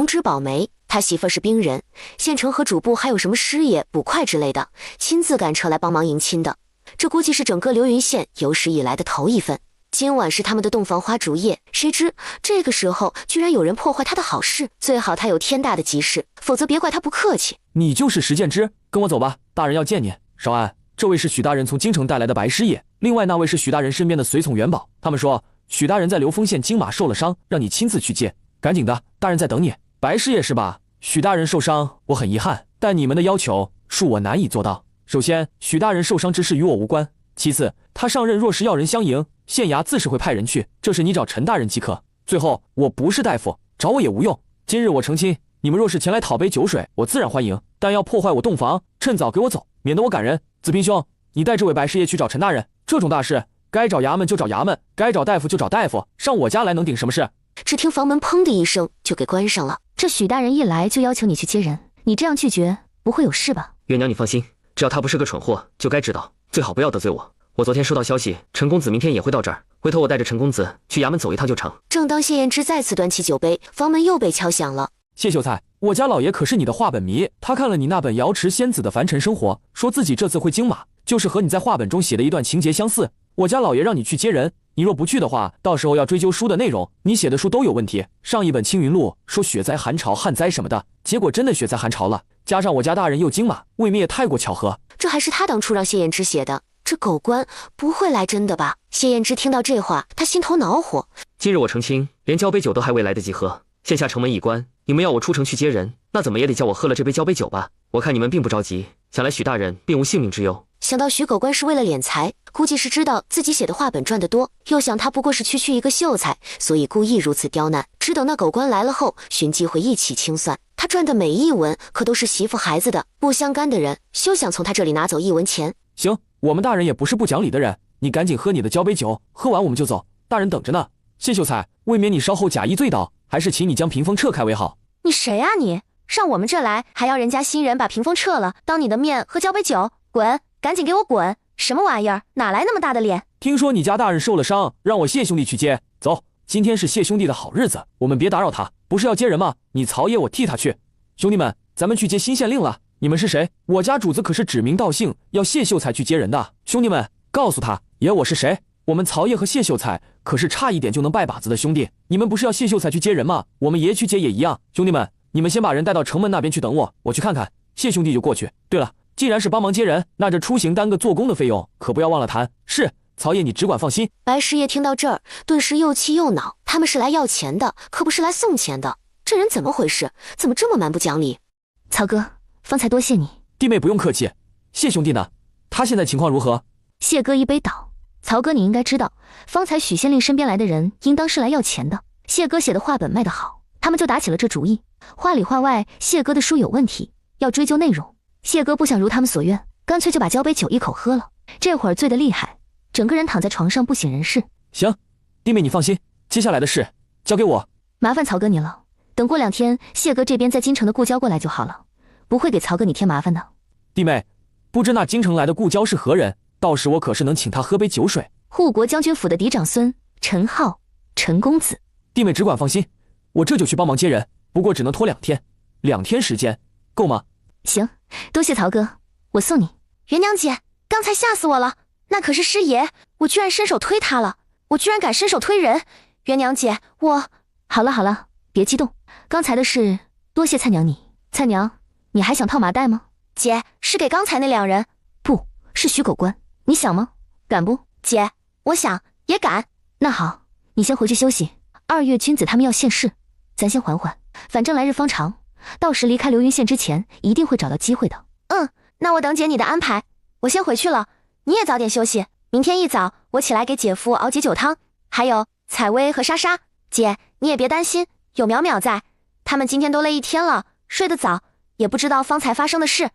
知保媒，他媳妇儿是兵人，县城和主簿还有什么师爷、捕快之类的，亲自赶车来帮忙迎亲的。这估计是整个流云县有史以来的头一份。今晚是他们的洞房花烛夜，谁知这个时候居然有人破坏他的好事，最好他有天大的急事，否则别怪他不客气。你就是石建之，跟我走吧，大人要见你。少安，这位是许大人从京城带来的白师爷，另外那位是许大人身边的随从元宝。他们说许大人在流丰县金马受了伤，让你亲自去接。赶紧的，大人在等你。白师爷是吧？许大人受伤，我很遗憾，但你们的要求恕我难以做到。首先，许大人受伤之事与我无关。其次，他上任若是要人相迎，县衙自是会派人去，这是你找陈大人即可。最后，我不是大夫，找我也无用。今日我成亲，你们若是前来讨杯酒水，我自然欢迎，但要破坏我洞房，趁早给我走，免得我赶人。子平兄，你带这位白师爷去找陈大人，这种大事该找衙门就找衙门，该找大夫就找大夫，上我家来能顶什么事？只听房门砰的一声就给关上了。这许大人一来就要求你去接人，你这样拒绝不会有事吧？月娘你放心，只要他不是个蠢货，就该知道，最好不要得罪我。我昨天收到消息，陈公子明天也会到这儿，回头我带着陈公子去衙门走一趟就成。正当谢燕之再次端起酒杯，房门又被敲响了。谢秀才，我家老爷可是你的话本迷，他看了你那本瑶池仙子的凡尘生活，说自己这次会金马，就是和你在话本中写的一段情节相似。我家老爷让你去接人，你若不去的话，到时候要追究书的内容，你写的书都有问题。上一本青云录说雪灾寒潮旱灾什么的，结果真的雪灾寒潮了，加上我家大人又金马，未免也太过巧合。这还是他当初让谢燕之写的，这狗官不会来真的吧？谢燕之听到这话，他心头恼火。今日我成亲，连交杯酒都还未来得及喝，现下城门已关，你们要我出城去接人，那怎么也得叫我喝了这杯交杯酒吧？我看你们并不着急，想来许大人并无性命之忧。想到许狗官是为了敛财，估计是知道自己写的话本赚得多，又想他不过是区区一个秀才，所以故意如此刁难，只等那狗官来了后，寻机会一起清算。他赚的每一文可都是媳妇孩子的，不相干的人休想从他这里拿走一文钱。行，我们大人也不是不讲理的人，你赶紧喝你的交杯酒，喝完我们就走，大人等着呢。谢秀才，未免你稍后假意醉倒，还是请你将屏风撤开为好。你谁啊你？上我们这来还要人家新人把屏风撤了，当你的面喝交杯酒？滚！赶紧给我滚！什么玩意儿？哪来那么大的脸？听说你家大人受了伤，让我谢兄弟去接。走，今天是谢兄弟的好日子，我们别打扰他。不是要接人吗？你曹爷我替他去。兄弟们，咱们去接新县令了。你们是谁？我家主子可是指名道姓要谢秀才去接人的。兄弟们，告诉他爷我是谁。我们曹爷和谢秀才可是差一点就能拜把子的兄弟。你们不是要谢秀才去接人吗？我们爷去接也一样。兄弟们，你们先把人带到城门那边去等我，我去看看。谢兄弟就过去。对了，既然是帮忙接人，那这出行单个做工的费用可不要忘了谈。是，曹爷你只管放心。白师爷听到这儿，顿时又气又恼，他们是来要钱的，可不是来送钱的。这人怎么回事？怎么这么蛮不讲理？曹哥，方才多谢你。弟妹不用客气。谢兄弟呢？他现在情况如何？谢哥一杯倒。曹哥，你应该知道，方才许县令身边来的人应当是来要钱的。谢哥写的话本卖得好，他们就打起了这主意。话里话外，谢哥的书有问题，要追究内容。谢哥不想如他们所愿，干脆就把交杯酒一口喝了。这会儿醉得厉害，整个人躺在床上不省人事。行，弟妹你放心，接下来的事交给我。麻烦曹哥你了，等过2天，谢哥这边在京城的故交过来就好了，不会给曹哥你添麻烦的。弟妹，不知那京城来的故交是何人？到时我可是能请他喝杯酒水。护国将军府的嫡长孙陈浩，陈公子。弟妹只管放心，我这就去帮忙接人，不过只能拖2天，2天时间够吗？行，多谢曹哥，我送你。元娘姐，刚才吓死我了，那可是师爷，我居然伸手推他了，我居然敢伸手推人。元娘姐，我……好了好了，别激动，刚才的事多谢蔡娘你。蔡娘，你还想套麻袋吗？姐，是给刚才那2人。不是徐狗官，你想吗？敢不？姐，我想也敢。那好，你先回去休息。2月君子他们要现世，咱先缓缓，反正来日方长，到时离开流云县之前，一定会找到机会的。那我等姐你的安排，我先回去了。你也早点休息，明天一早我起来给姐夫熬解酒汤。还有采薇和莎莎，姐你也别担心，有淼淼在，他们今天都累一天了，睡得早，也不知道方才发生的事。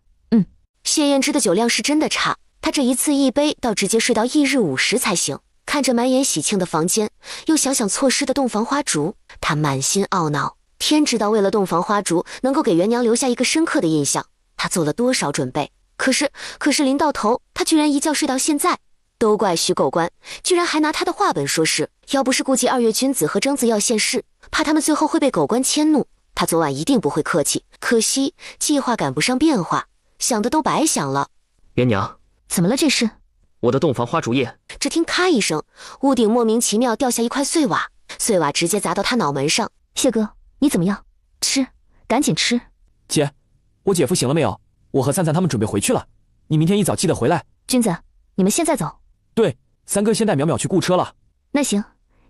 谢燕之的酒量是真的差，她这一次一杯倒直接睡到翌日午时才醒。看着满眼喜庆的房间，又想想错失的洞房花烛，她满心懊恼。天知道为了洞房花烛能够给元娘留下一个深刻的印象，她做了多少准备。可是临到头，她居然一觉睡到现在。都怪徐狗官，居然还拿他的话本说事。要不是顾忌2月君子和征子要现世，怕他们最后会被狗官迁怒，他昨晚一定不会客气。可惜计划赶不上变化，想的都白想了。元娘，怎么了这是？我的洞房花烛夜。只听咔一声，屋顶莫名其妙掉下一块碎瓦，碎瓦直接砸到他脑门上。谢哥，你怎么样？吃，赶紧吃。姐，我姐夫醒了没有？我和灿灿他们准备回去了，你明天一早记得回来。君子，你们现在走。对，3哥先带淼淼去雇车了。那行，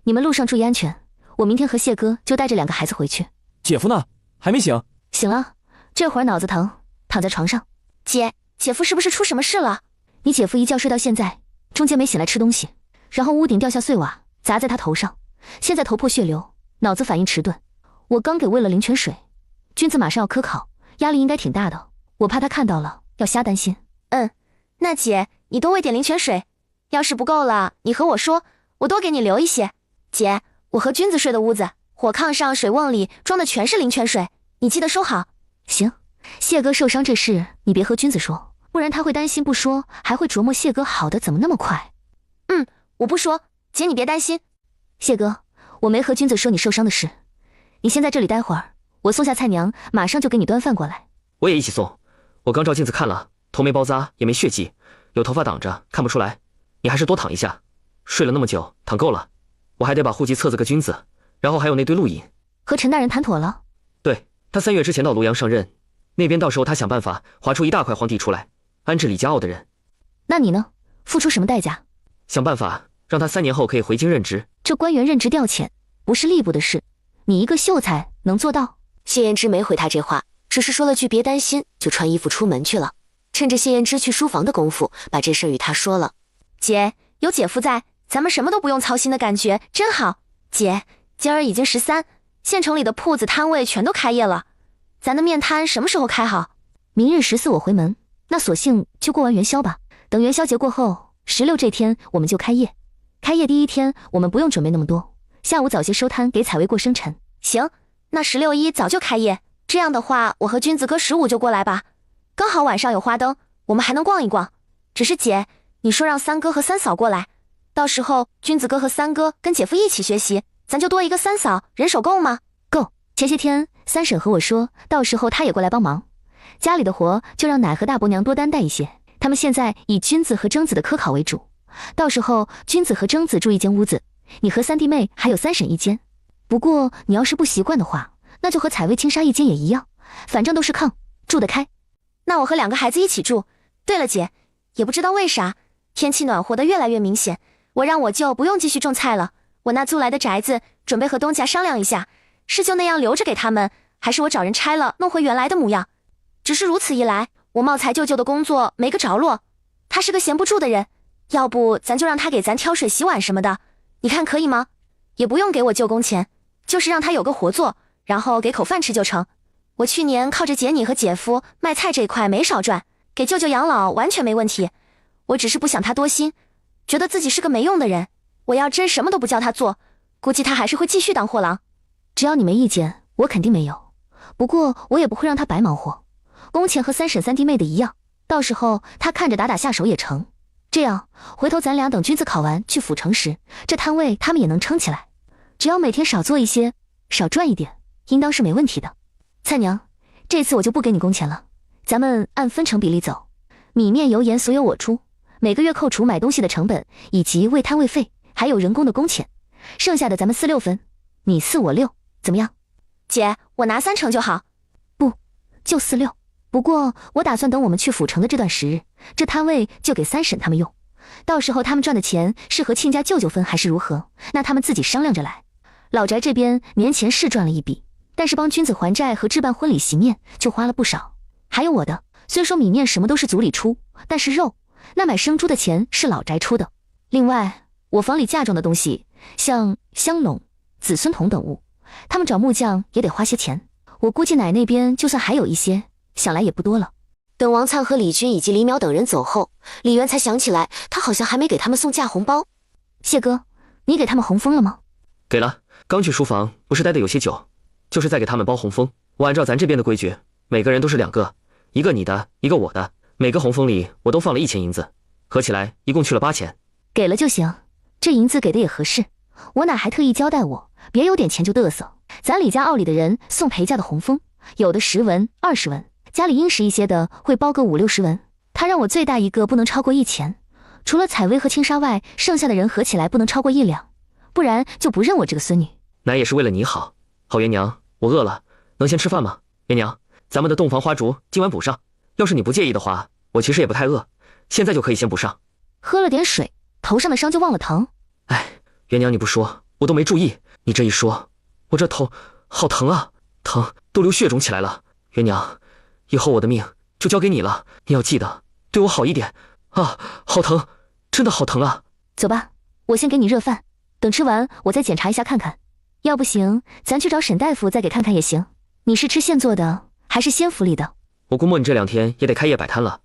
你们路上注意安全。我明天和谢哥就带着2个孩子回去。姐夫呢？还没醒？醒了，这会儿脑子疼，躺在床上。姐夫是不是出什么事了？你姐夫一觉睡到现在，中间没醒来吃东西，然后屋顶掉下碎瓦砸在他头上，现在头破血流，脑子反应迟钝。我刚给喂了灵泉水，君子马上要科考，压力应该挺大的，我怕他看到了要瞎担心。那姐你多喂点灵泉水，要是不够了你和我说，我多给你留一些。姐，我和君子睡的屋子，火炕上水瓮里装的全是灵泉水，你记得收好。行，谢哥受伤这事你别和君子说，不然他会担心，不说还会琢磨谢哥好的怎么那么快。我不说，姐你别担心。谢哥，我没和君子说你受伤的事，你先在这里待会儿，我送下菜娘，马上就给你端饭过来。我也一起送。我刚照镜子看了，头没包扎，也没血迹，有头发挡着看不出来。你还是多躺一下，睡了那么久，躺够了。我还得把户籍册子个君子，然后还有那堆录音。和陈大人谈妥了？对，他3月之前到庐阳上任，那边到时候他想办法划出一大块皇帝出来，安置李家傲的人。那你呢？付出什么代价？想办法让他3年后可以回京任职。这官员任职调遣不是吏部的事，你一个秀才能做到？谢燕之没回他这话，只是说了句别担心，就穿衣服出门去了。趁着谢燕之去书房的功夫，把这事与他说了。姐，有姐夫在，咱们什么都不用操心的感觉真好。姐，今儿已经13，县城里的铺子摊位全都开业了，咱的面摊什么时候开好？明日14我回门，那索性就过完元宵吧。等元宵节过后，16这天我们就开业。开业第一天我们不用准备那么多，下午早些收摊给采薇过生辰。行，那16、1早就开业。这样的话，我和君子哥15就过来吧，刚好晚上有花灯，我们还能逛一逛。只是姐，你说让3哥和3嫂过来，到时候君子哥和3哥跟姐夫一起学习，咱就多一个3嫂，人手够吗？够。前些天3婶和我说，到时候她也过来帮忙，家里的活就让奶和大伯娘多担待一些。他们现在以君子和征子的科考为主，到时候君子和征子住一间屋子，你和3弟妹还有3婶一间。不过你要是不习惯的话，那就和采薇、青纱一间也一样，反正都是炕，住得开。那我和2个孩子一起住。对了姐，也不知道为啥，天气暖和的越来越明显，我让我舅不用继续种菜了，我那租来的宅子准备和东家商量一下，是就那样留着给他们，还是我找人拆了弄回原来的模样。只是如此一来，我茂才舅舅的工作没个着落，他是个闲不住的人，要不咱就让他给咱挑水洗碗什么的，你看可以吗？也不用给我舅工钱，就是让他有个活做，然后给口饭吃就成。我去年靠着姐你和姐夫卖菜这块没少赚，给舅舅养老完全没问题。我只是不想他多心，觉得自己是个没用的人，我要真什么都不叫他做，估计他还是会继续当货郎。只要你没意见，我肯定没有。不过我也不会让他白忙活，工钱和3婶3弟妹的一样，到时候他看着打打下手也成。这样回头咱俩等君子考完去府城时，这摊位他们也能撑起来。只要每天少做一些，少赚一点，应当是没问题的。菜娘，这次我就不给你工钱了，咱们按分成比例走，米面油盐所有我出，每个月扣除买东西的成本以及为摊位费，还有人工的工钱，剩下的咱们4、6分，你4我6，怎么样？姐，我拿3成就好。就46。不过我打算等我们去府城的这段时日，这摊位就给三婶他们用，到时候他们赚的钱是和亲家舅舅分还是如何，那他们自己商量着来。老宅这边年前是赚了一笔，但是帮君子还债和置办婚礼席面就花了不少，还有我的，虽说米面什么都是族里出，但是肉那买生猪的钱是老宅出的。另外我房里嫁妆的东西，像香笼、子孙铜等物，他们找木匠也得花些钱，我估计奶那边就算还有一些，想来也不多了。等王灿和李军以及李淼等人走后，李渊才想起来，他好像还没给他们送嫁红包。谢哥，你给他们红封了吗？给了，刚去书房，不是待得有些久，就是在给他们包红封。我按照咱这边的规矩，每个人都是2个，一个你的，一个我的，每个红封里我都放了1000银子，合起来一共去了8000。给了就行，这银子给的也合适。我奶还特意交代我，别有点钱就嘚瑟。咱李家傲里的人送陪嫁的红封，有的10文、20文，家里殷实一些的会包个50、60文。他让我最大一个不能超过1000，除了采薇和青纱外，剩下的人合起来不能超过1两，不然就不认我这个孙女。奶也是为了你好。好元娘，我饿了，能先吃饭吗？元娘，咱们的洞房花烛今晚补上，要是你不介意的话，我其实也不太饿，现在就可以先补上。喝了点水，头上的伤就忘了疼。哎，元娘你不说，我都没注意，你这一说，我这头好疼啊，疼都流血肿起来了。元娘，以后我的命就交给你了，你要记得对我好一点啊！好疼，真的好疼啊！走吧，我先给你热饭，等吃完我再检查一下看看，要不行咱去找沈大夫再给看看也行。你是吃现做的还是先服里的？我估摸你这2天也得开业摆摊了，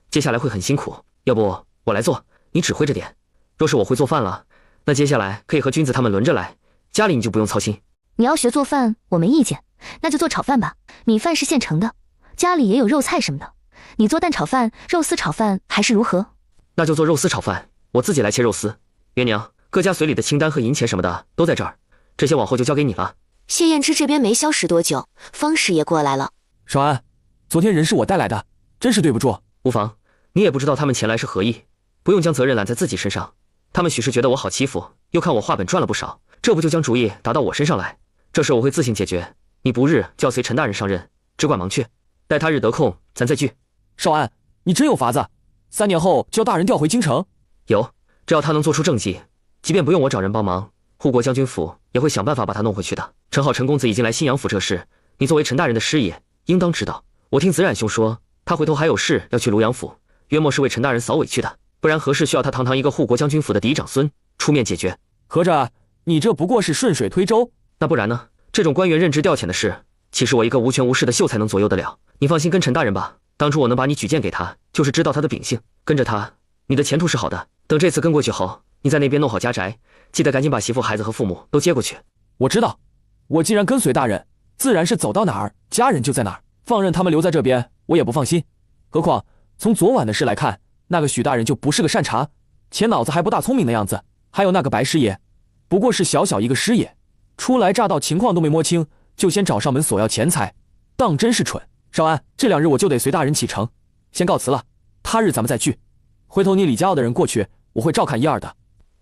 接下来会很辛苦，要不我来做，你指挥着点。若是我会做饭了，那接下来可以和君子他们轮着来，家里你就不用操心。你要学做饭我没意见，那就做炒饭吧，米饭是现成的，家里也有肉菜什么的，你做蛋炒饭、肉丝炒饭还是如何？那就做肉丝炒饭，我自己来切肉丝。元娘，各家随礼的清单和银钱什么的都在这儿，这些往后就交给你了。谢燕之这边没消失多久，方氏也过来了。少安，昨天人是我带来的，真是对不住。无妨，你也不知道他们前来是何意，不用将责任揽在自己身上。他们许是觉得我好欺负，又看我话本赚了不少，这不就将主意打到我身上来。这事我会自行解决，你不日就要随陈大人上任，只管忙去，待他日得空咱再聚。少安，你真有法子，3年后就要大人调回京城？有，只要他能做出政绩，即便不用我找人帮忙，护国将军府也会想办法把他弄回去的。陈好陈公子已经来新阳府这事，你作为陈大人的师爷，应当知道。我听子冉兄说，他回头还有事要去庐阳府，约莫是为陈大人扫委屈的，不然何事需要他堂堂一个护国将军府的嫡长孙出面解决？合着你这不过是顺水推舟？那不然呢？这种官员任职调遣的事，岂是我一个无权无势的秀才能左右得了？你放心跟陈大人吧，当初我能把你举荐给他，就是知道他的秉性，跟着他，你的前途是好的。等这次跟过去后，你在那边弄好家宅，记得赶紧把媳妇、孩子和父母都接过去。我知道，我既然跟随大人，自然是走到哪儿，家人就在哪儿，放任他们留在这边，我也不放心。何况从昨晚的事来看，那个许大人就不是个善茬，且脑子还不大聪明的样子。还有那个白师爷，不过是小小一个师爷，初来乍到，情况都没摸清，就先找上门索要钱财，当真是蠢。少安，这2日我就得随大人启程，先告辞了，他日咱们再聚。回头你李家傲的人过去，我会照看1、2的。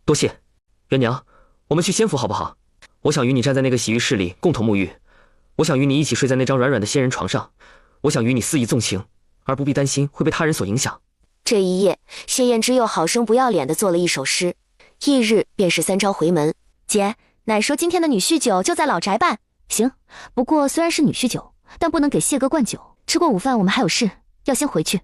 多谢。元娘，我们去仙府好不好？我想与你站在那个洗浴室里共同沐浴，我想与你一起睡在那张软软的仙人床上，我想与你肆意纵情，而不必担心会被他人所影响。这一夜，谢燕之又好生不要脸地做了一首诗，翌日便是3朝回门。姐，奶说今天的女婿酒就在老宅办。行，不过虽然是女婿酒，但不能给谢哥灌酒。吃过午饭我们还有事，要先回去。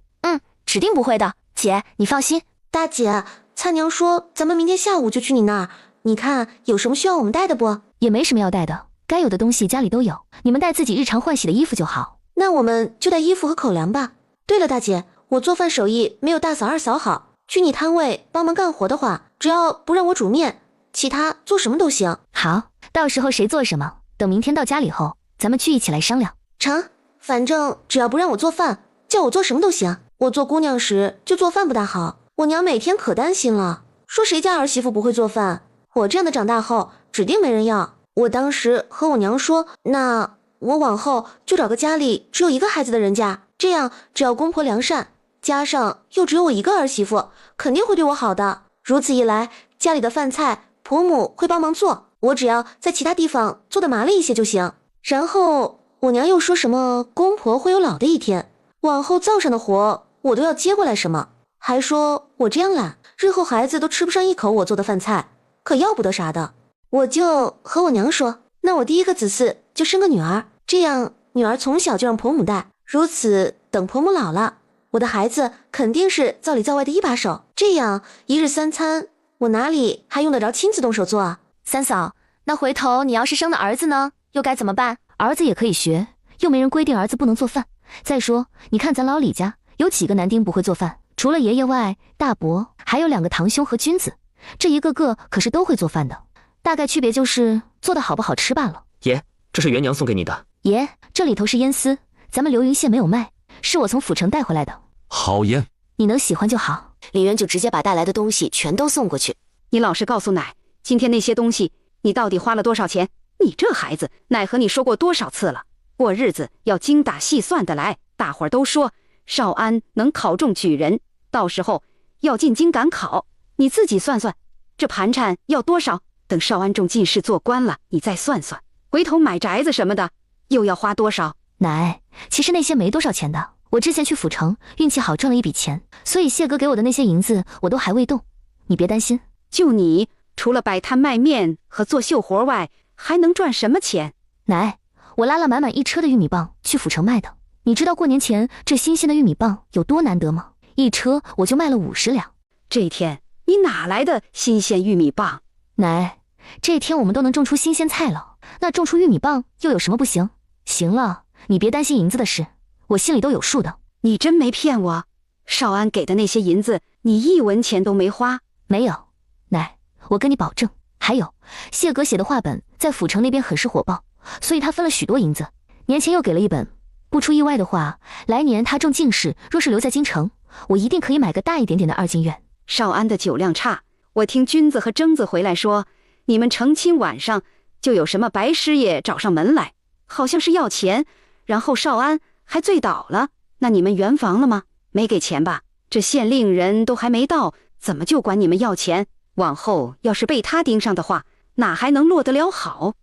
指定不会的，姐你放心。大姐，灿娘说咱们明天下午就去你那儿，你看有什么需要我们带的不？也没什么要带的，该有的东西家里都有，你们带自己日常换洗的衣服就好。那我们就带衣服和口粮吧。对了，大姐，我做饭手艺没有大嫂、二嫂好，去你摊位帮忙干活的话，只要不让我煮面，其他做什么都行。好，到时候谁做什么，等明天到家里后，咱们去一起来商量。成，反正只要不让我做饭，叫我做什么都行。我做姑娘时就做饭不大好，我娘每天可担心了，说谁家儿媳妇不会做饭，我这样的长大后指定没人要。我当时和我娘说，那我往后就找个家里只有1个孩子的人家，这样只要公婆良善，加上又只有我1个儿媳妇，肯定会对我好的。如此一来，家里的饭菜婆母会帮忙做，我只要在其他地方做的麻利一些就行。然后我娘又说什么公婆会有老的一天，往后灶上的活我都要接过来什么，还说我这样懒，日后孩子都吃不上一口我做的饭菜，可要不得啥的。我就和我娘说，那我第一个子嗣就生个女儿，这样女儿从小就让婆母带，如此等婆母老了，我的孩子肯定是灶里灶外的一把手，这样一日三餐我哪里还用得着亲自动手做啊？三嫂，那回头你要是生的儿子呢，又该怎么办？儿子也可以学，又没人规定儿子不能做饭。再说，你看咱老李家有几个男丁不会做饭？除了爷爷外，大伯还有2个堂兄和君子，这一个个可是都会做饭的。大概区别就是做的好不好吃罢了。爷，这是元娘送给你的。爷，这里头是烟丝，咱们流云县没有卖，是我从府城带回来的。好烟，你能喜欢就好。李渊就直接把带来的东西全都送过去。你老实告诉奶，今天那些东西你到底花了多少钱？你这孩子，奶和你说过多少次了，过日子要精打细算的来。大伙儿都说少安能考中举人，到时候要进京赶考，你自己算算，这盘缠要多少？等少安中进士做官了，你再算算，回头买宅子什么的又要花多少？奶，其实那些没多少钱的，我之前去府城运气好赚了一笔钱，所以谢哥给我的那些银子我都还未动，你别担心。就你除了摆摊卖面和做绣活外，还能赚什么钱？奶，我拉了满满1车的玉米棒去府城卖的，你知道过年前这新鲜的玉米棒有多难得吗？1车我就卖了50两。这一天你哪来的新鲜玉米棒？奶，这一天我们都能种出新鲜菜了，那种出玉米棒又有什么不行？行了，你别担心银子的事，我心里都有数的。你真没骗我？少安给的那些银子，你1文钱都没花？没有，奶，我跟你保证。还有，谢哥写的话本在府城那边很是火爆，所以他分了许多银子，年前又给了1本。不出意外的话，来年他中进士，若是留在京城，我一定可以买个大一点点的2进院。少安的酒量差，我听君子和征子回来说，你们成亲晚上就有什么白师爷找上门来，好像是要钱，然后少安还醉倒了。那你们圆房了吗？没给钱吧？这县令人都还没到，怎么就管你们要钱？往后要是被他盯上的话，哪还能落得了好？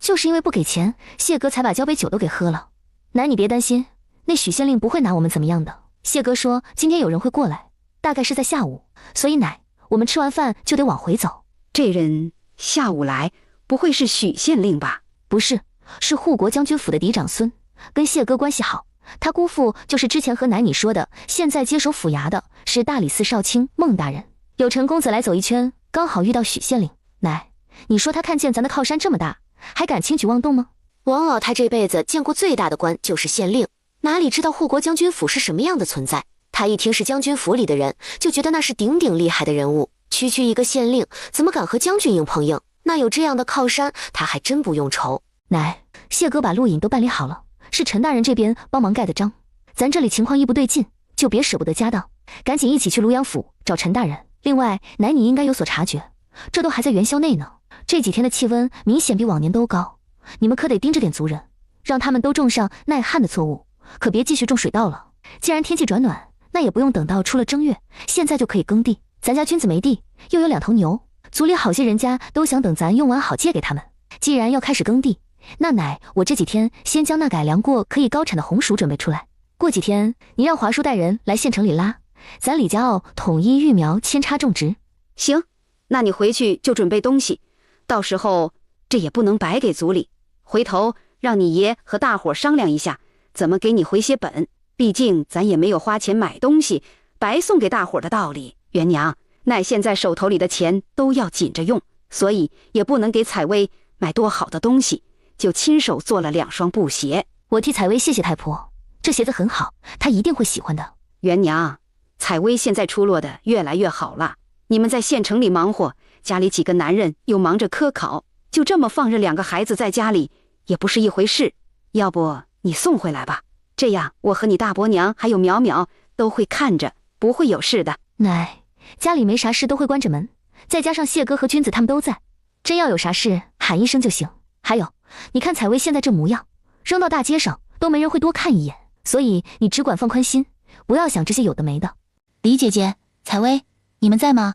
就是因为不给钱，谢哥才把交杯酒都给喝了。奶，你别担心，那许县令不会拿我们怎么样的。谢哥说今天有人会过来，大概是在下午，所以奶，我们吃完饭就得往回走。这人下午来，不会是许县令吧？不是，是护国将军府的嫡长孙，跟谢哥关系好。他姑父就是之前和奶你说的，现在接手府衙的是大理寺少卿孟大人。有陈公子来走一圈，刚好遇到许县令。奶，你说他看见咱的靠山这么大，还敢轻举妄动吗？王老太这辈子见过最大的官就是县令，哪里知道护国将军府是什么样的存在？他一听是将军府里的人，就觉得那是顶顶厉害的人物。区区一个县令，怎么敢和将军硬碰硬？那有这样的靠山，他还真不用愁。奶，谢哥把录影都办理好了，是陈大人这边帮忙盖的章。咱这里情况一不对劲，就别舍不得家当，赶紧一起去庐阳府找陈大人。另外，奶你应该有所察觉，这都还在元宵内呢，这几天的气温明显比往年都高，你们可得盯着点族人，让他们都种上耐旱的作物，可别继续种水稻了。既然天气转暖，那也不用等到出了正月，现在就可以耕地。咱家君子没地，又有2头牛，族里好些人家都想等咱用完好借给他们。既然要开始耕地，那奶我这几天先将那改良过可以高产的红薯准备出来，过几天你让华叔带人来县城里拉，咱李家坳统一育苗扦插种植。行，那你回去就准备东西，到时候这也不能白给族里，回头让你爷和大伙商量一下，怎么给你回些本。毕竟咱也没有花钱买东西，白送给大伙的道理。元娘，奶现在手头里的钱都要紧着用，所以也不能给采薇买多好的东西，就亲手做了2双布鞋。我替采薇谢谢太婆，这鞋子很好，她一定会喜欢的。元娘，采薇现在出落的越来越好了，你们在县城里忙活，家里几个男人又忙着科考，就这么放任2个孩子在家里也不是一回事。要不你送回来吧，这样我和你大伯娘还有淼淼都会看着，不会有事的。奶，家里没啥事都会关着门，再加上谢哥和君子他们都在，真要有啥事喊一声就行。还有，你看采薇现在这模样，扔到大街上都没人会多看一眼，所以你只管放宽心，不要想这些有的没的。李姐姐，采薇，你们在吗？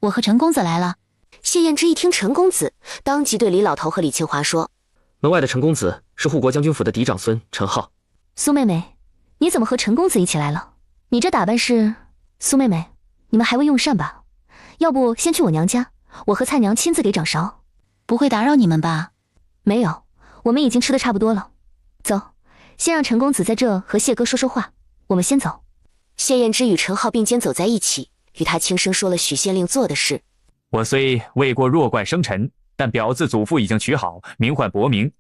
我和陈公子来了。谢燕之一听陈公子，当即对李老头和李清华说：门外的陈公子是护国将军府的嫡长孙陈浩。苏妹妹，你怎么和陈公子一起来了？你这打扮是……苏妹妹，你们还未用膳吧？要不先去我娘家，我和蔡娘亲自给掌勺。不会打扰你们吧？没有，我们已经吃得差不多了。走，先让陈公子在这和谢哥说说话，我们先走。谢燕之与陈浩并肩走在一起，与他轻声说了许县令做的事。我虽未过弱冠生辰，但表字祖父已经取好，名唤伯明。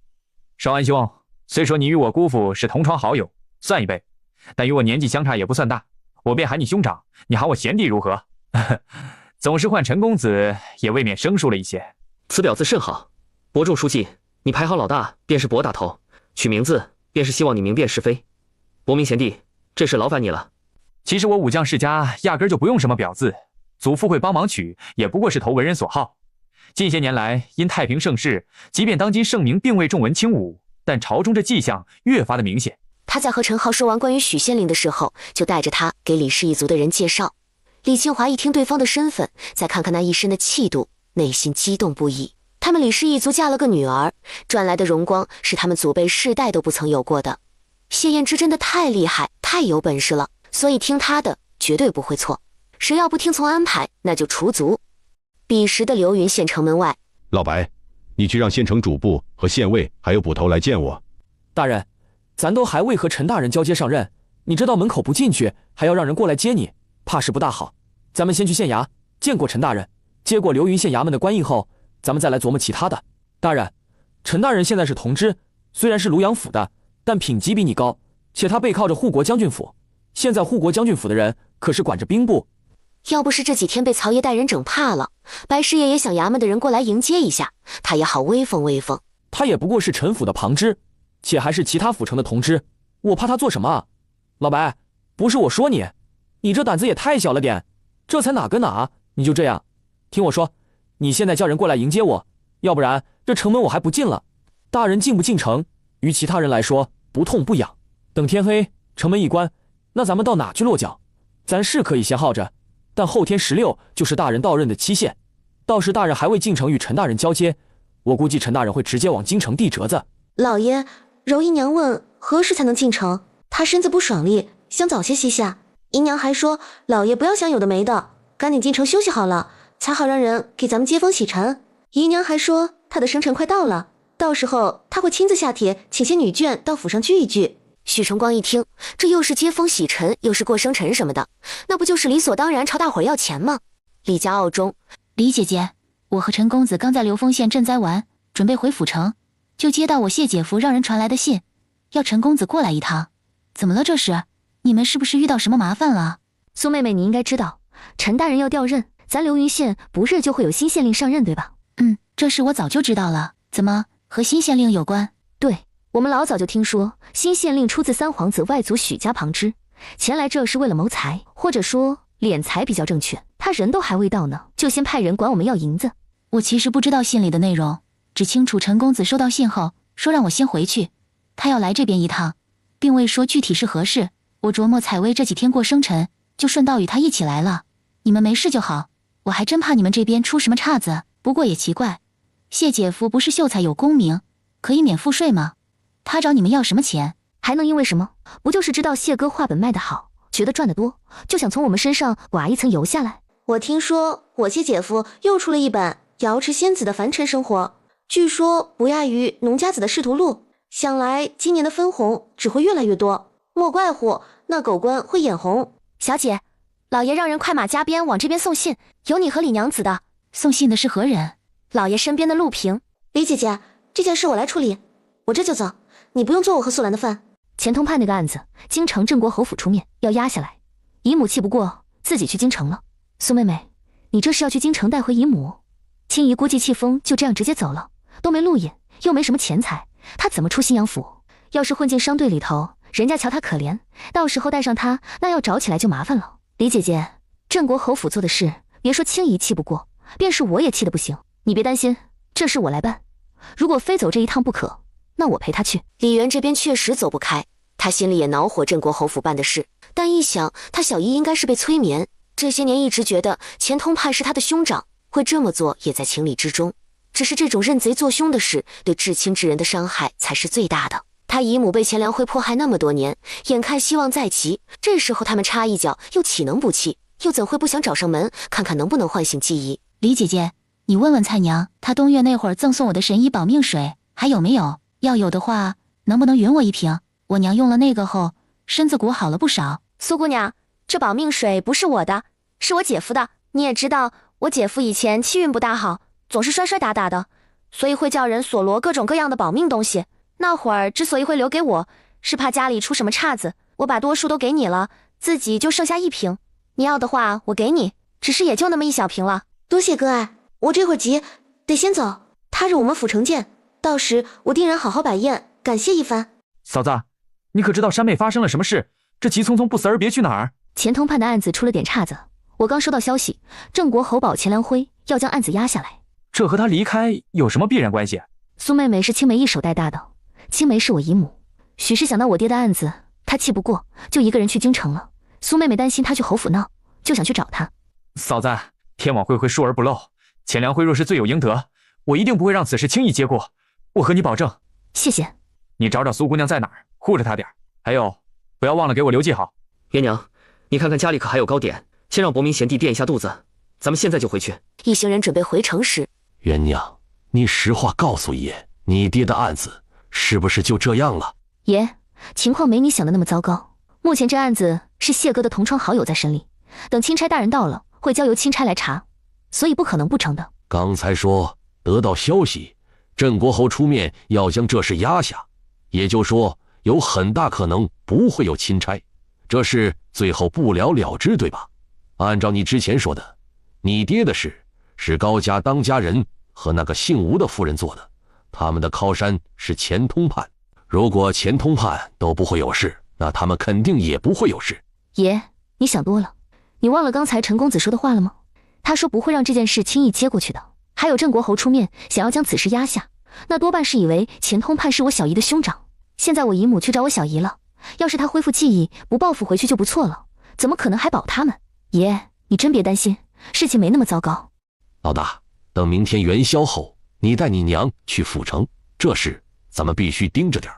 少安兄，虽说你与我姑父是同窗好友，算一辈，但与我年纪相差也不算大，我便喊你兄长，你喊我贤弟如何？总是唤陈公子，也未免生疏了一些。此表字甚好，伯仲书记，你排行老大便是伯大头，取名字便是希望你明辨是非。伯明贤弟，这事劳烦你了。其实我武将世家压根就不用什么表字，祖父会帮忙取，也不过是投文人所好。近些年来，因太平盛世，即便当今盛名并未重文轻武，但朝中这迹象越发的明显。他在和陈浩说完关于许县令的时候，就带着他给李氏一族的人介绍。李清华一听对方的身份，再看看那一身的气度，内心激动不已。他们李氏一族嫁了个女儿，赚来的荣光是他们祖辈世代都不曾有过的。谢燕之真的太厉害，太有本事了，所以听他的绝对不会错。谁要不听从安排，那就除族。彼时的流云县城门外，老白，你去让县城主簿和县尉还有捕头来见我。大人，咱都还未和陈大人交接上任，你这到门口不进去，还要让人过来接你，怕是不大好。咱们先去县衙见过陈大人，接过流云县衙门的官印后，咱们再来琢磨其他的。大人，陈大人现在是同知，虽然是庐阳府的，但品级比你高，且他背靠着护国将军府。现在护国将军府的人可是管着兵部。要不是这几天被曹爷带人整怕了，白师爷也想衙门的人过来迎接一下，他也好威风威风。他也不过是陈府的旁支，且还是其他府城的同知，我怕他做什么啊？老白，不是我说你，你这胆子也太小了点，这才哪跟哪，你就这样？听我说，你现在叫人过来迎接我，要不然这城门我还不进了。大人进不进城，于其他人来说不痛不痒。等天黑，城门一关，那咱们到哪去落脚？咱是可以先耗着，但后天16就是大人到任的期限，到时大人还未进城与陈大人交接，我估计陈大人会直接往京城递折子。老爷，柔姨娘问何时才能进城，她身子不爽利，想早些息下。姨娘还说，老爷不要想有的没的，赶紧进城休息好了，才好让人给咱们接风洗尘。姨娘还说，她的生辰快到了，到时候她会亲自下帖，请些女眷到府上聚一聚。许崇光一听，这又是接风洗尘，又是过生辰什么的，那不就是理所当然朝大伙儿要钱吗？李家傲中，李姐姐，我和陈公子刚在流丰县赈灾完，准备回府城，就接到我谢姐夫让人传来的信，要陈公子过来一趟。怎么了这是？你们是不是遇到什么麻烦了？苏妹妹，你应该知道，陈大人要调任，咱流云县不日就会有新县令上任，对吧？这事我早就知道了。怎么和新县令有关？对，我们老早就听说新县令出自三皇子外祖许家旁支，前来这是为了谋财，或者说敛财比较正确。他人都还未到呢，就先派人管我们要银子。我其实不知道信里的内容，只清楚陈公子收到信后说让我先回去，他要来这边一趟，并未说具体是何事。我琢磨采薇这几天过生辰，就顺道与他一起来了。你们没事就好，我还真怕你们这边出什么岔子。不过也奇怪，谢姐夫不是秀才有功名，可以免赋税吗？他找你们要什么钱？还能因为什么？不就是知道谢哥画本卖得好，觉得赚得多，就想从我们身上刮一层油下来。我听说我谢姐夫又出了一本瑶池仙子的凡尘生活，据说不亚于农家子的仕途录，想来今年的分红只会越来越多，莫怪乎那狗官会眼红。小姐，老爷让人快马加鞭往这边送信，有你和李娘子的。送信的是何人？老爷身边的陆平。李姐姐，这件事我来处理，我这就走，你不用做我和素兰的饭。钱通判那个案子，京城镇国侯府出面要压下来，姨母气不过，自己去京城了。苏妹妹，你这是要去京城带回姨母？青姨估计气疯，就这样直接走了，都没路引，又没什么钱财，她怎么出新阳府？要是混进商队里头，人家瞧她可怜，到时候带上她，那要找起来就麻烦了。李姐姐，镇国侯府做的事，别说青姨气不过，便是我也气得不行。你别担心，这事我来办。如果非走这一趟不可，那我陪她去。李元这边确实走不开，他心里也恼火镇国侯府办的事，但一想他小姨应该是被催眠，这些年一直觉得钱通判是他的兄长，会这么做也在情理之中。只是这种认贼作凶的事，对至亲之人的伤害才是最大的。他姨母被钱粮辉迫害那么多年，眼看希望再起，这时候他们插一脚，又岂能不气？又怎会不想找上门，看看能不能唤醒记忆？李姐姐，你问问蔡娘，她冬月那会儿赠送我的神医保命水还有没有？要有的话，能不能匀我一瓶？我娘用了那个后，身子骨好了不少。苏姑娘，这保命水不是我的，是我姐夫的。你也知道，我姐夫以前气运不大好，总是摔摔打打的，所以会叫人索罗各种各样的保命东西。那会儿之所以会留给我，是怕家里出什么岔子，我把多数都给你了，自己就剩下一瓶。你要的话，我给你，只是也就那么一小瓶了。多谢哥爱，我这会儿急，得先走。踏着我们府城见，到时我定然好好摆宴，感谢一番。嫂子，你可知道山妹发生了什么事？这急匆匆不辞而别去哪儿？钱通判的案子出了点岔子，我刚收到消息，郑国侯保钱粮辉要将案子压下来。这和他离开有什么必然关系？苏妹妹是青梅一手带大的，青梅是我姨母，许是想到我爹的案子，她气不过，就一个人去京城了。苏妹妹担心她去侯府闹，就想去找她。嫂子，天网恢恢，疏而不漏。钱粮辉若是罪有应得，我一定不会让此事轻易接过。我和你保证。谢谢。你找找苏姑娘在哪儿，护着她点。还有，不要忘了给我留记好。元娘，你看看家里可还有糕点，先让伯明贤弟垫一下肚子，咱们现在就回去。一行人准备回城时，元娘，你实话告诉爷，你爹的案子是不是就这样了？爷，情况没你想的那么糟糕。目前这案子是谢哥的同窗好友在审理，等钦差大人到了，会交由钦差来查，所以不可能不成的。刚才说得到消息，郑国侯出面要将这事压下，也就说有很大可能不会有钦差，这事最后不了了之，对吧？按照你之前说的，你爹的事是高家当家人和那个姓吴的夫人做的，他们的靠山是钱通判，如果钱通判都不会有事，那他们肯定也不会有事。爷，你想多了，你忘了刚才陈公子说的话了吗？他说不会让这件事轻易接过去的。还有郑国侯出面想要将此事压下，那多半是以为钱通判是我小姨的兄长。现在我姨母去找我小姨了，要是她恢复记忆，不报复回去就不错了，怎么可能还保他们？爷，你真别担心，事情没那么糟糕。老大，等明天元宵后，你带你娘去府城，这事咱们必须盯着点。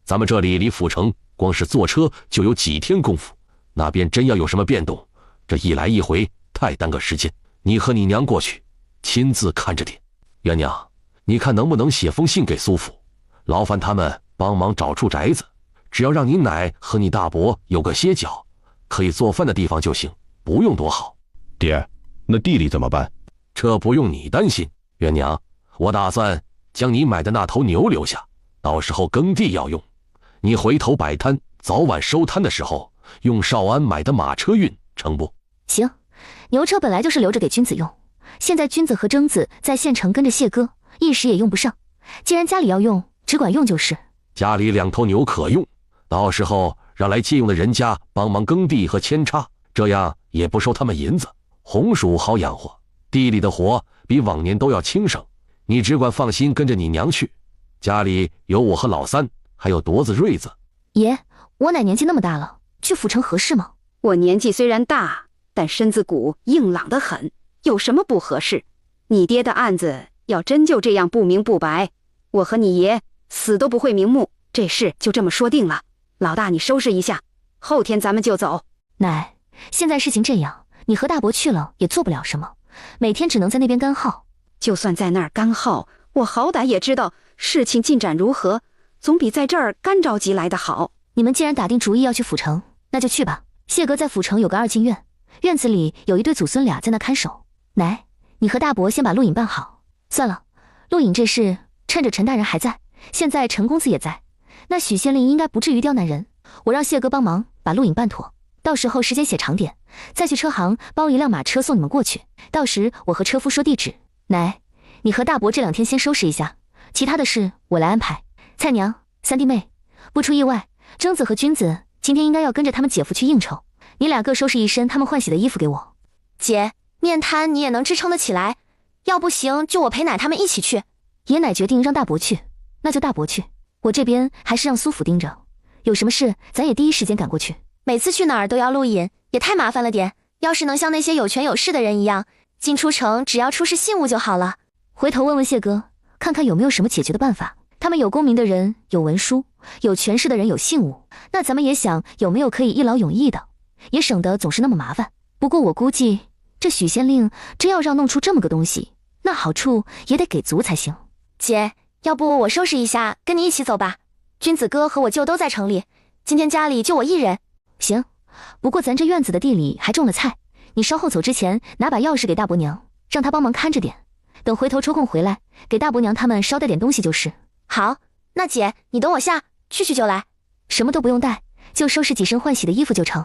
咱们这里离府城光是坐车就有几天功夫，那边真要有什么变动，这一来一回太耽搁时间。你和你娘过去，亲自看着点。元娘，你看能不能写封信给苏府，劳烦他们帮忙找处宅子，只要让你奶和你大伯有个歇脚，可以做饭的地方就行，不用多好。爹，那地里怎么办？这不用你担心，元娘，我打算将你买的那头牛留下，到时候耕地要用。你回头摆摊，早晚收摊的时候用少安买的马车运，成不？行，牛车本来就是留着给君子用，现在君子和征子在县城跟着谢哥，一时也用不上。既然家里要用，只管用就是。家里2头牛可用，到时候让来借用的人家帮忙耕地和扦插，这样也不收他们银子。红薯好养活，地里的活比往年都要轻省。你只管放心跟着你娘去，家里有我和老三，还有铎子、瑞子。爷，我奶年纪那么大了，去府城合适吗？我年纪虽然大，但身子骨硬朗得很，有什么不合适？你爹的案子要真就这样不明不白，我和你爷死都不会瞑目，这事就这么说定了。老大，你收拾一下，后天咱们就走。奶，现在事情这样，你和大伯去了也做不了什么，每天只能在那边干耗。就算在那儿干耗，我好歹也知道事情进展如何，总比在这儿干着急来的好。你们既然打定主意要去府城，那就去吧。谢哥在府城有个2进院，院子里有一对祖孙俩在那看守。奶，你和大伯先把录影办好。算了，录影这事趁着陈大人还在，现在陈公子也在，那许县令应该不至于刁难人。我让谢哥帮忙把录影办妥，到时候时间写长点，再去车行包1辆马车送你们过去。到时我和车夫说地址。奶，你和大伯这2天先收拾一下，其他的事我来安排。蔡娘、三弟妹，不出意外，征子和君子今天应该要跟着他们姐夫去应酬，你俩各收拾一身他们换洗的衣服给我。姐，面瘫你也能支撑得起来，要不行就我陪奶他们一起去。爷奶决定让大伯去，那就大伯去，我这边还是让苏府盯着，有什么事咱也第一时间赶过去。每次去哪儿都要录影，也太麻烦了点，要是能像那些有权有势的人一样，进出城只要出示信物就好了。回头问问谢哥，看看有没有什么解决的办法。他们有功名的人有文书，有权势的人有信物，那咱们也想有没有可以一劳永逸的，也省得总是那么麻烦。不过我估计这许县令真要让弄出这么个东西，那好处也得给足才行。姐，要不我收拾一下，跟你一起走吧。君子哥和我舅都在城里，今天家里就我一人。行，不过咱这院子的地里还种了菜，你稍后走之前拿把钥匙给大伯娘，让她帮忙看着点，等回头抽空回来，给大伯娘他们捎带点东西就是。好，那姐你等我下去就来。什么都不用带，就收拾几身换洗的衣服就成。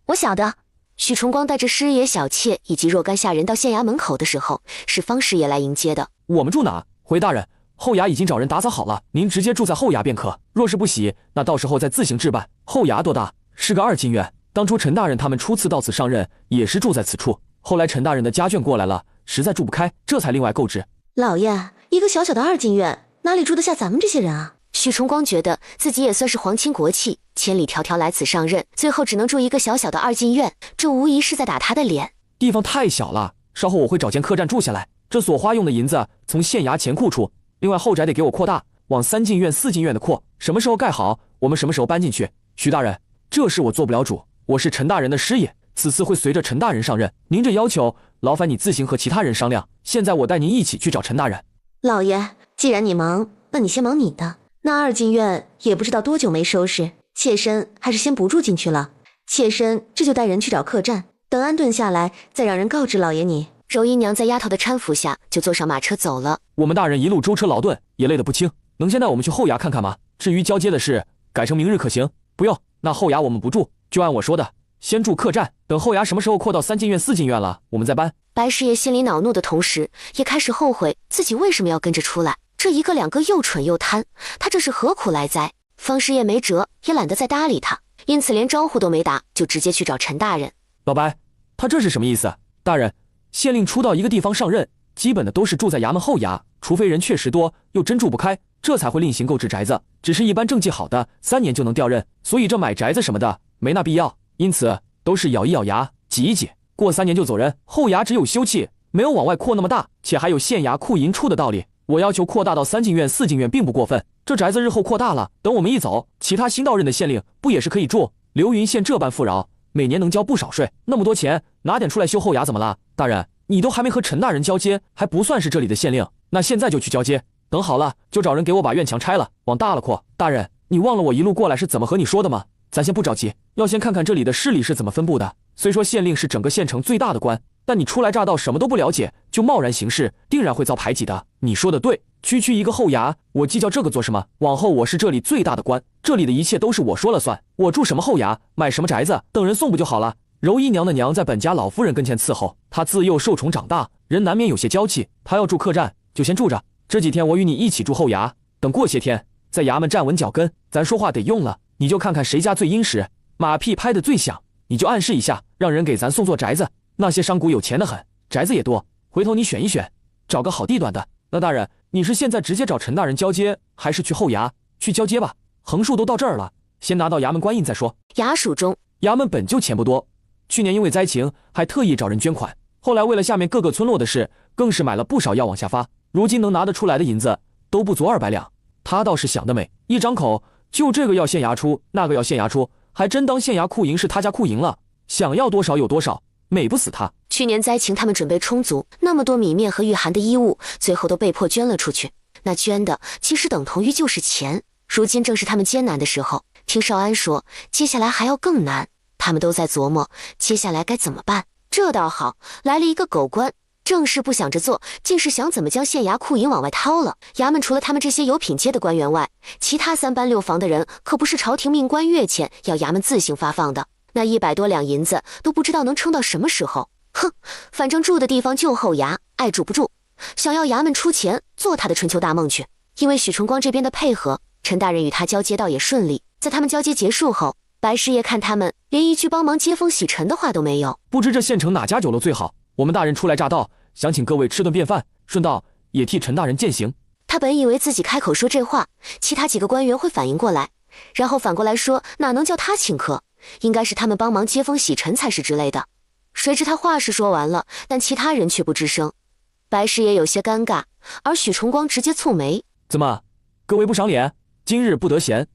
我晓得。许崇光带着师爷小妾以及若干下人到县衙门口的时候，是方师爷来迎接的。我们住哪？回大人，后衙已经找人打扫好了，您直接住在后衙便可。若是不喜，那到时候再自行置办。后衙多大？是个2进院。当初陈大人他们初次到此上任，也是住在此处。后来陈大人的家眷过来了，实在住不开，这才另外购置。老爷，一个小小的2进院，哪里住得下咱们这些人啊？许崇光觉得自己也算是皇亲国戚，千里迢迢来此上任，最后只能住一个小小的2进院，这无疑是在打他的脸。地方太小了，稍后我会找间客栈住下来。这所花用的银子从县衙钱库出，另外后宅得给我扩大，往3进院、4进院的扩。什么时候盖好，我们什么时候搬进去。徐大人，这事我做不了主，我是陈大人的师爷，此次会随着陈大人上任。您这要求，劳烦你自行和其他人商量。现在我带您一起去找陈大人。老爷，既然你忙，那你先忙你的。那2进院也不知道多久没收拾，妾身还是先不住进去了。妾身这就带人去找客栈，等安顿下来，再让人告知老爷你。柔姨娘在丫头的搀扶下，就坐上马车走了。我们大人一路舟车劳顿，也累得不轻，能先带我们去后衙看看吗？至于交接的事，改成明日可行。不用，那后衙我们不住，就按我说的，先住客栈，等后衙什么时候扩到3进院、4进院了，我们再搬。白师爷心里恼怒的同时，也开始后悔自己为什么要跟着出来。这一个两个又蠢又贪，他这是何苦来哉？方师爷没辙，也懒得再搭理他，因此连招呼都没打，就直接去找陈大人。老白，他这是什么意思？大人，县令初到一个地方上任，基本的都是住在衙门后衙，除非人确实多，又真住不开，这才会另行购置宅子。只是一般政绩好的，3年就能调任，所以这买宅子什么的没那必要，因此都是咬一咬牙，挤一挤，过3年就走人。后衙只有休憩，没有往外扩那么大，且还有县衙库银处的道理。我要求扩大到3进院、4进院并不过分，这宅子日后扩大了，等我们一走，其他新到任的县令不也是可以住？流云县这般富饶，每年能交不少税，那么多钱拿点出来修后衙怎么了？大人，你都还没和陈大人交接，还不算是这里的县令，那现在就去交接，等好了就找人给我把院墙拆了，往大了扩。大人，你忘了我一路过来是怎么和你说的吗？咱先不着急，要先看看这里的势力是怎么分布的。虽说县令是整个县城最大的官，但你初来乍到什么都不了解，就贸然行事，定然会遭排挤的。你说的对，区区一个后衙，我计较这个做什么？往后我是这里最大的官，这里的一切都是我说了算，我住什么后衙，买什么宅子，等人送不就好了？柔姨娘的娘在本家老夫人跟前伺候，她自幼受宠长大，人难免有些娇气。她要住客栈，就先住着。这几天我与你一起住后衙，等过些天，在衙门站稳脚跟，咱说话得用了。你就看看谁家最殷实，马屁拍得最响，你就暗示一下，让人给咱送座宅子。那些商贾有钱得很，宅子也多，回头你选一选，找个好地段的。那大人，你是现在直接找陈大人交接，还是去后衙去交接吧？横竖都到这儿了，先拿到衙门官印再说。衙署中，衙门本就钱不多，去年因为灾情，还特意找人捐款，后来为了下面各个村落的事，更是买了不少药往下发。如今能拿得出来的银子都不足200两，他倒是想得美，一张口就这个要县衙出，那个要县衙出，还真当县衙库银是他家库银了，想要多少有多少，美不死他。去年灾情他们准备充足，那么多米面和御寒的衣物，最后都被迫捐了出去。那捐的其实等同于就是钱。如今正是他们艰难的时候，听少安说接下来还要更难，他们都在琢磨接下来该怎么办。这倒好，来了一个狗官，正事不想着做，竟是想怎么将县衙库银往外掏了。衙门除了他们这些有品阶的官员外，其他3班6房的人可不是朝廷命官月钱，要衙门自行发放的。那100多两银子都不知道能撑到什么时候。哼，反正住的地方就后衙，爱住不住，想要衙门出钱做他的春秋大梦去。因为许崇光这边的配合，陈大人与他交接倒也顺利。在他们交接结束后，白师爷看他们连一句帮忙接风洗尘的话都没有。不知这县城哪家酒楼最好？我们大人初来乍到，想请各位吃顿便饭，顺道也替陈大人饯行。他本以为自己开口说这话，其他几个官员会反应过来，然后反过来说哪能叫他请客，应该是他们帮忙接风洗尘才是之类的。谁知他话是说完了，但其他人却不吱声。白师爷有些尴尬，而许崇光直接蹙眉：怎么，各位不赏脸？今日不得闲，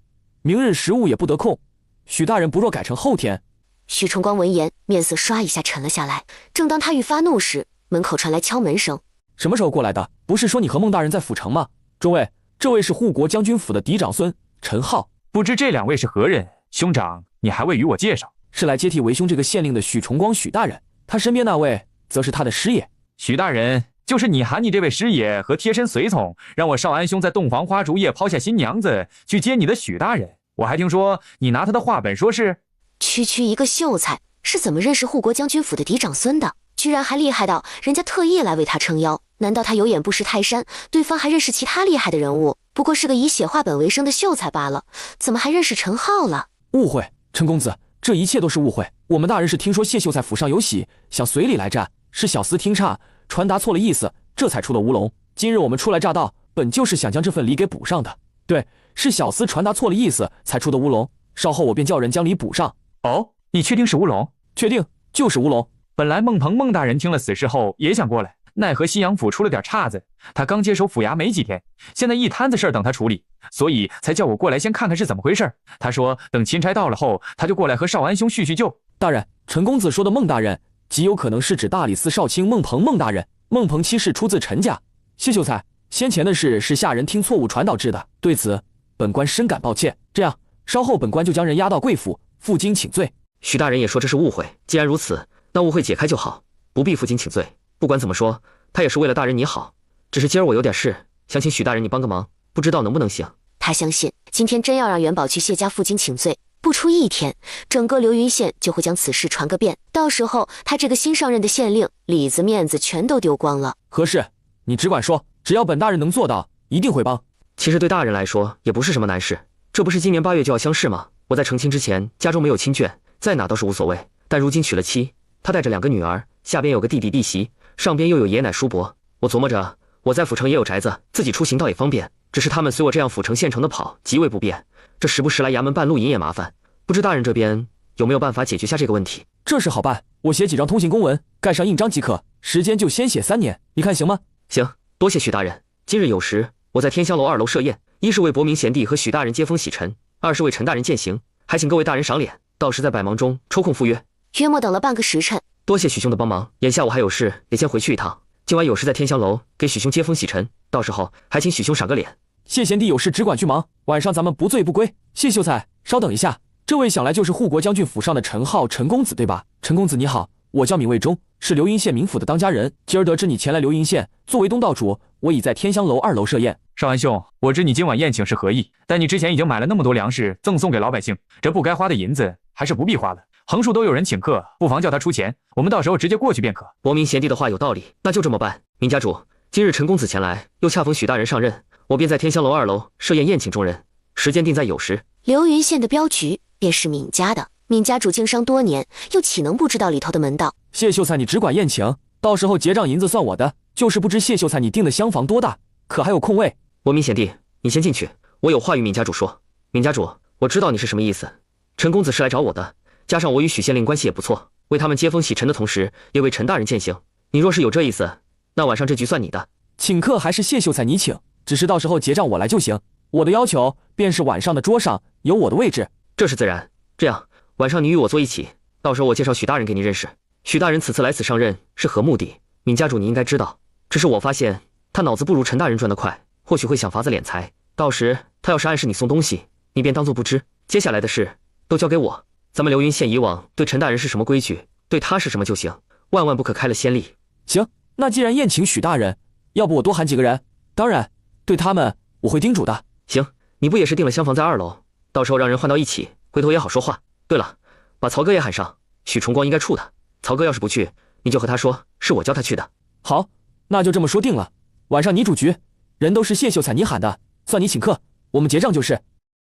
明日食物也不得空。许大人不若改成后天。许崇光闻言，面色唰一下沉了下来。正当他欲发怒时，门口传来敲门声。什么时候过来的？不是说你和孟大人在府城吗？众位，这位是护国将军府的嫡长孙陈浩。不知这两位是何人？兄长，你还未与我介绍。是来接替为兄这个县令的许崇光许大人，他身边那位则是他的师爷。许大人，就是你喊你这位师爷和贴身随从，让我少安兄在洞房花烛夜抛下新娘子去接你的许大人。我还听说你拿他的话本说是……区一个秀才是怎么认识护国将军府的嫡长孙的？居然还厉害到人家特意来为他撑腰？难道他有眼不识泰山？对方还认识其他厉害的人物？不过是个以写话本为生的秀才罢了，怎么还认识陈浩了？误会，陈公子，这一切都是误会。我们大人是听说谢秀才府上有喜，想随礼来战，是小厮听差，传达错了意思，这才出了乌龙。今日我们初来乍到，本就是想将这份礼给补上的。对，是小厮传达错了意思，才出的乌龙。稍后我便叫人将礼补上。哦，你确定是乌龙？确定，就是乌龙。本来孟大人听了此事后也想过来，奈何西阳府出了点岔子，他刚接手府衙没几天，现在一摊子事儿等他处理，所以才叫我过来先看看是怎么回事。他说等钦差到了后，他就过来和少安兄叙叙旧。大人，陈公子说的孟大人，极有可能是指大理寺少卿孟鹏孟大人。孟鹏妻室出自陈家。谢秀才，先前的事是下人听错误传导致的，对此本官深感抱歉。这样，稍后本官就将人押到贵府，负荆请罪。许大人也说这是误会，既然如此，那误会解开就好，不必负荆请罪。不管怎么说，他也是为了大人你好。只是今儿我有点事，想请许大人你帮个忙，不知道能不能行。他相信今天真要让元宝去谢家负荆请罪，不出一天，整个流云县就会将此事传个遍。到时候他这个新上任的县令，里子面子全都丢光了。何事？你只管说，只要本大人能做到，一定会帮。其实对大人来说也不是什么难事，这不是今年8月就要乡试吗？我在成亲之前家中没有亲眷，在哪倒是无所谓，但如今娶了妻，他带着2个女儿，下边有个弟弟弟媳，上边又有爷奶叔伯。我琢磨着我在府城也有宅子，自己出行倒也方便，只是他们随我这样府城县城的跑极为不便，这时不时来衙门办路引也麻烦，不知大人这边有没有办法解决下这个问题？这事好办，我写几张通行公文，盖上印章即可，时间就先写3年，你看行吗？行，多谢许大人。今日有时我在天香楼2楼设宴，一是为伯明贤弟和许大人接风洗尘，二是为陈大人饯行，还请各位大人赏脸，到时在百忙中抽空赴约。约莫等了半个时辰，多谢许兄的帮忙，眼下我还有事，也先回去一趟。今晚有事在天香楼给许兄接风洗尘，到时候还请许兄赏个脸。谢贤弟有事只管去忙，晚上咱们不醉不归。谢秀才，稍等一下，这位想来就是护国将军府上的陈浩陈公子对吧？陈公子你好，我叫闵卫忠，是流云县民府的当家人。今儿得知你前来流云县，作为东道主，我已在天香楼2楼设宴。少安兄，我知你今晚宴请是何意，但你之前已经买了那么多粮食赠送给老百姓，这不该花的银子还是不必花了。横竖都有人请客，不妨叫他出钱，我们到时候直接过去便可。伯明贤弟的话有道理，那就这么办。闵家主，今日陈公子前来，又恰逢许大人上任，我便在天香楼2楼设宴宴请众人，时间定在酉时。流云县的镖局便是闵家的，闵家主经商多年，又岂能不知道里头的门道？谢秀才你只管宴请，到时候结账银子算我的。就是不知谢秀才你订的厢房多大，可还有空位？伯明贤弟，你先进去，我有话与闵家主说。闵家主，我知道你是什么意思，陈公子是来找我的，加上我与许县令关系也不错，为他们接风洗尘的同时，也为陈大人饯行。你若是有这意思，那晚上这局算你的。请客还是谢秀才你请，只是到时候结账我来就行。我的要求便是晚上的桌上有我的位置。这是自然。这样，晚上你与我坐一起，到时候我介绍许大人给你认识。许大人此次来此上任是何目的？闵家主你应该知道，只是我发现他脑子不如陈大人转得快，或许会想法子敛财。到时他要是暗示你送东西，你便当作不知。接下来的事都交给我。咱们流云县以往对陈大人是什么规矩，对他是什么就行，万万不可开了先例。行，那既然宴请许大人，要不我多喊几个人？当然，对他们我会叮嘱的。行，你不也是订了厢房在2楼？到时候让人换到一起，回头也好说话。对了，把曹哥也喊上，许崇光应该处的。曹哥要是不去，你就和他说是我叫他去的。好，那就这么说定了。晚上你主局，人都是谢秀才你喊的，算你请客，我们结账就是。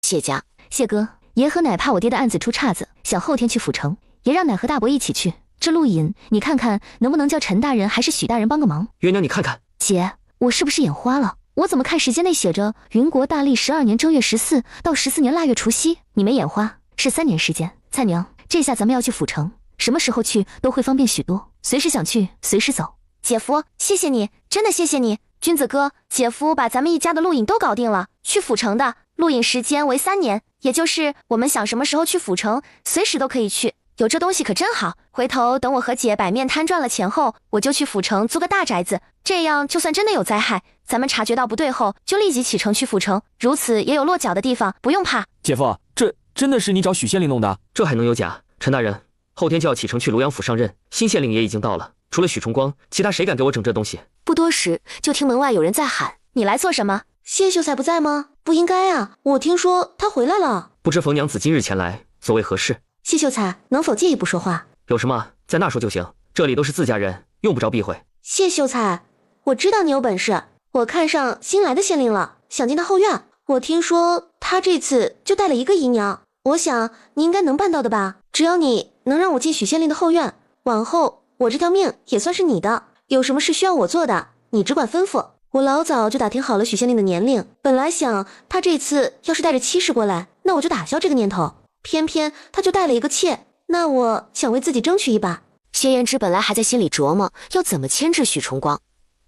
谢家，谢哥，爷和奶怕我爹的案子出岔子，想后天去府城，也让奶和大伯一起去。这路引，你看看能不能叫陈大人还是许大人帮个忙？月娘，你看看。姐，我是不是眼花了？我怎么看时间内写着云国大历12年正月14到14年腊月除夕？你没眼花，是3年时间。蔡娘，这下咱们要去府城，什么时候去都会方便许多，随时想去随时走。姐夫，谢谢你，真的谢谢你。君子哥，姐夫把咱们一家的录影都搞定了，去府城的，录影时间为3年，也就是我们想什么时候去府城，随时都可以去。有这东西可真好，回头等我和姐摆面摊赚了钱后，我就去府城租个大宅子，这样就算真的有灾害，咱们察觉到不对后，就立即启程去府城，如此也有落脚的地方，不用怕。姐夫，这真的是你找许县令弄的？这还能有假？陈大人，后天就要启程去庐阳府上任，新县令也已经到了，除了许崇光，其他谁敢给我整这东西？不多时，就听门外有人在喊：“你来做什么？”谢秀才不在吗？不应该啊，我听说他回来了。不知冯娘子今日前来，所谓何事？谢秀才，能否借一步说话？有什么在那说就行，这里都是自家人，用不着避讳。谢秀才，我知道你有本事，我看上新来的县令了，想进他后院。我听说他这次就带了一个姨娘，我想你应该能办到的吧？只要你能让我进许县令的后院，往后我这条命也算是你的。有什么事需要我做的，你只管吩咐。我老早就打听好了许县令的年龄，本来想他这次要是带着妻室过来，那我就打消这个念头。偏偏他就带了一个妾，那我想为自己争取一把。谢延之本来还在心里琢磨要怎么牵制许崇光，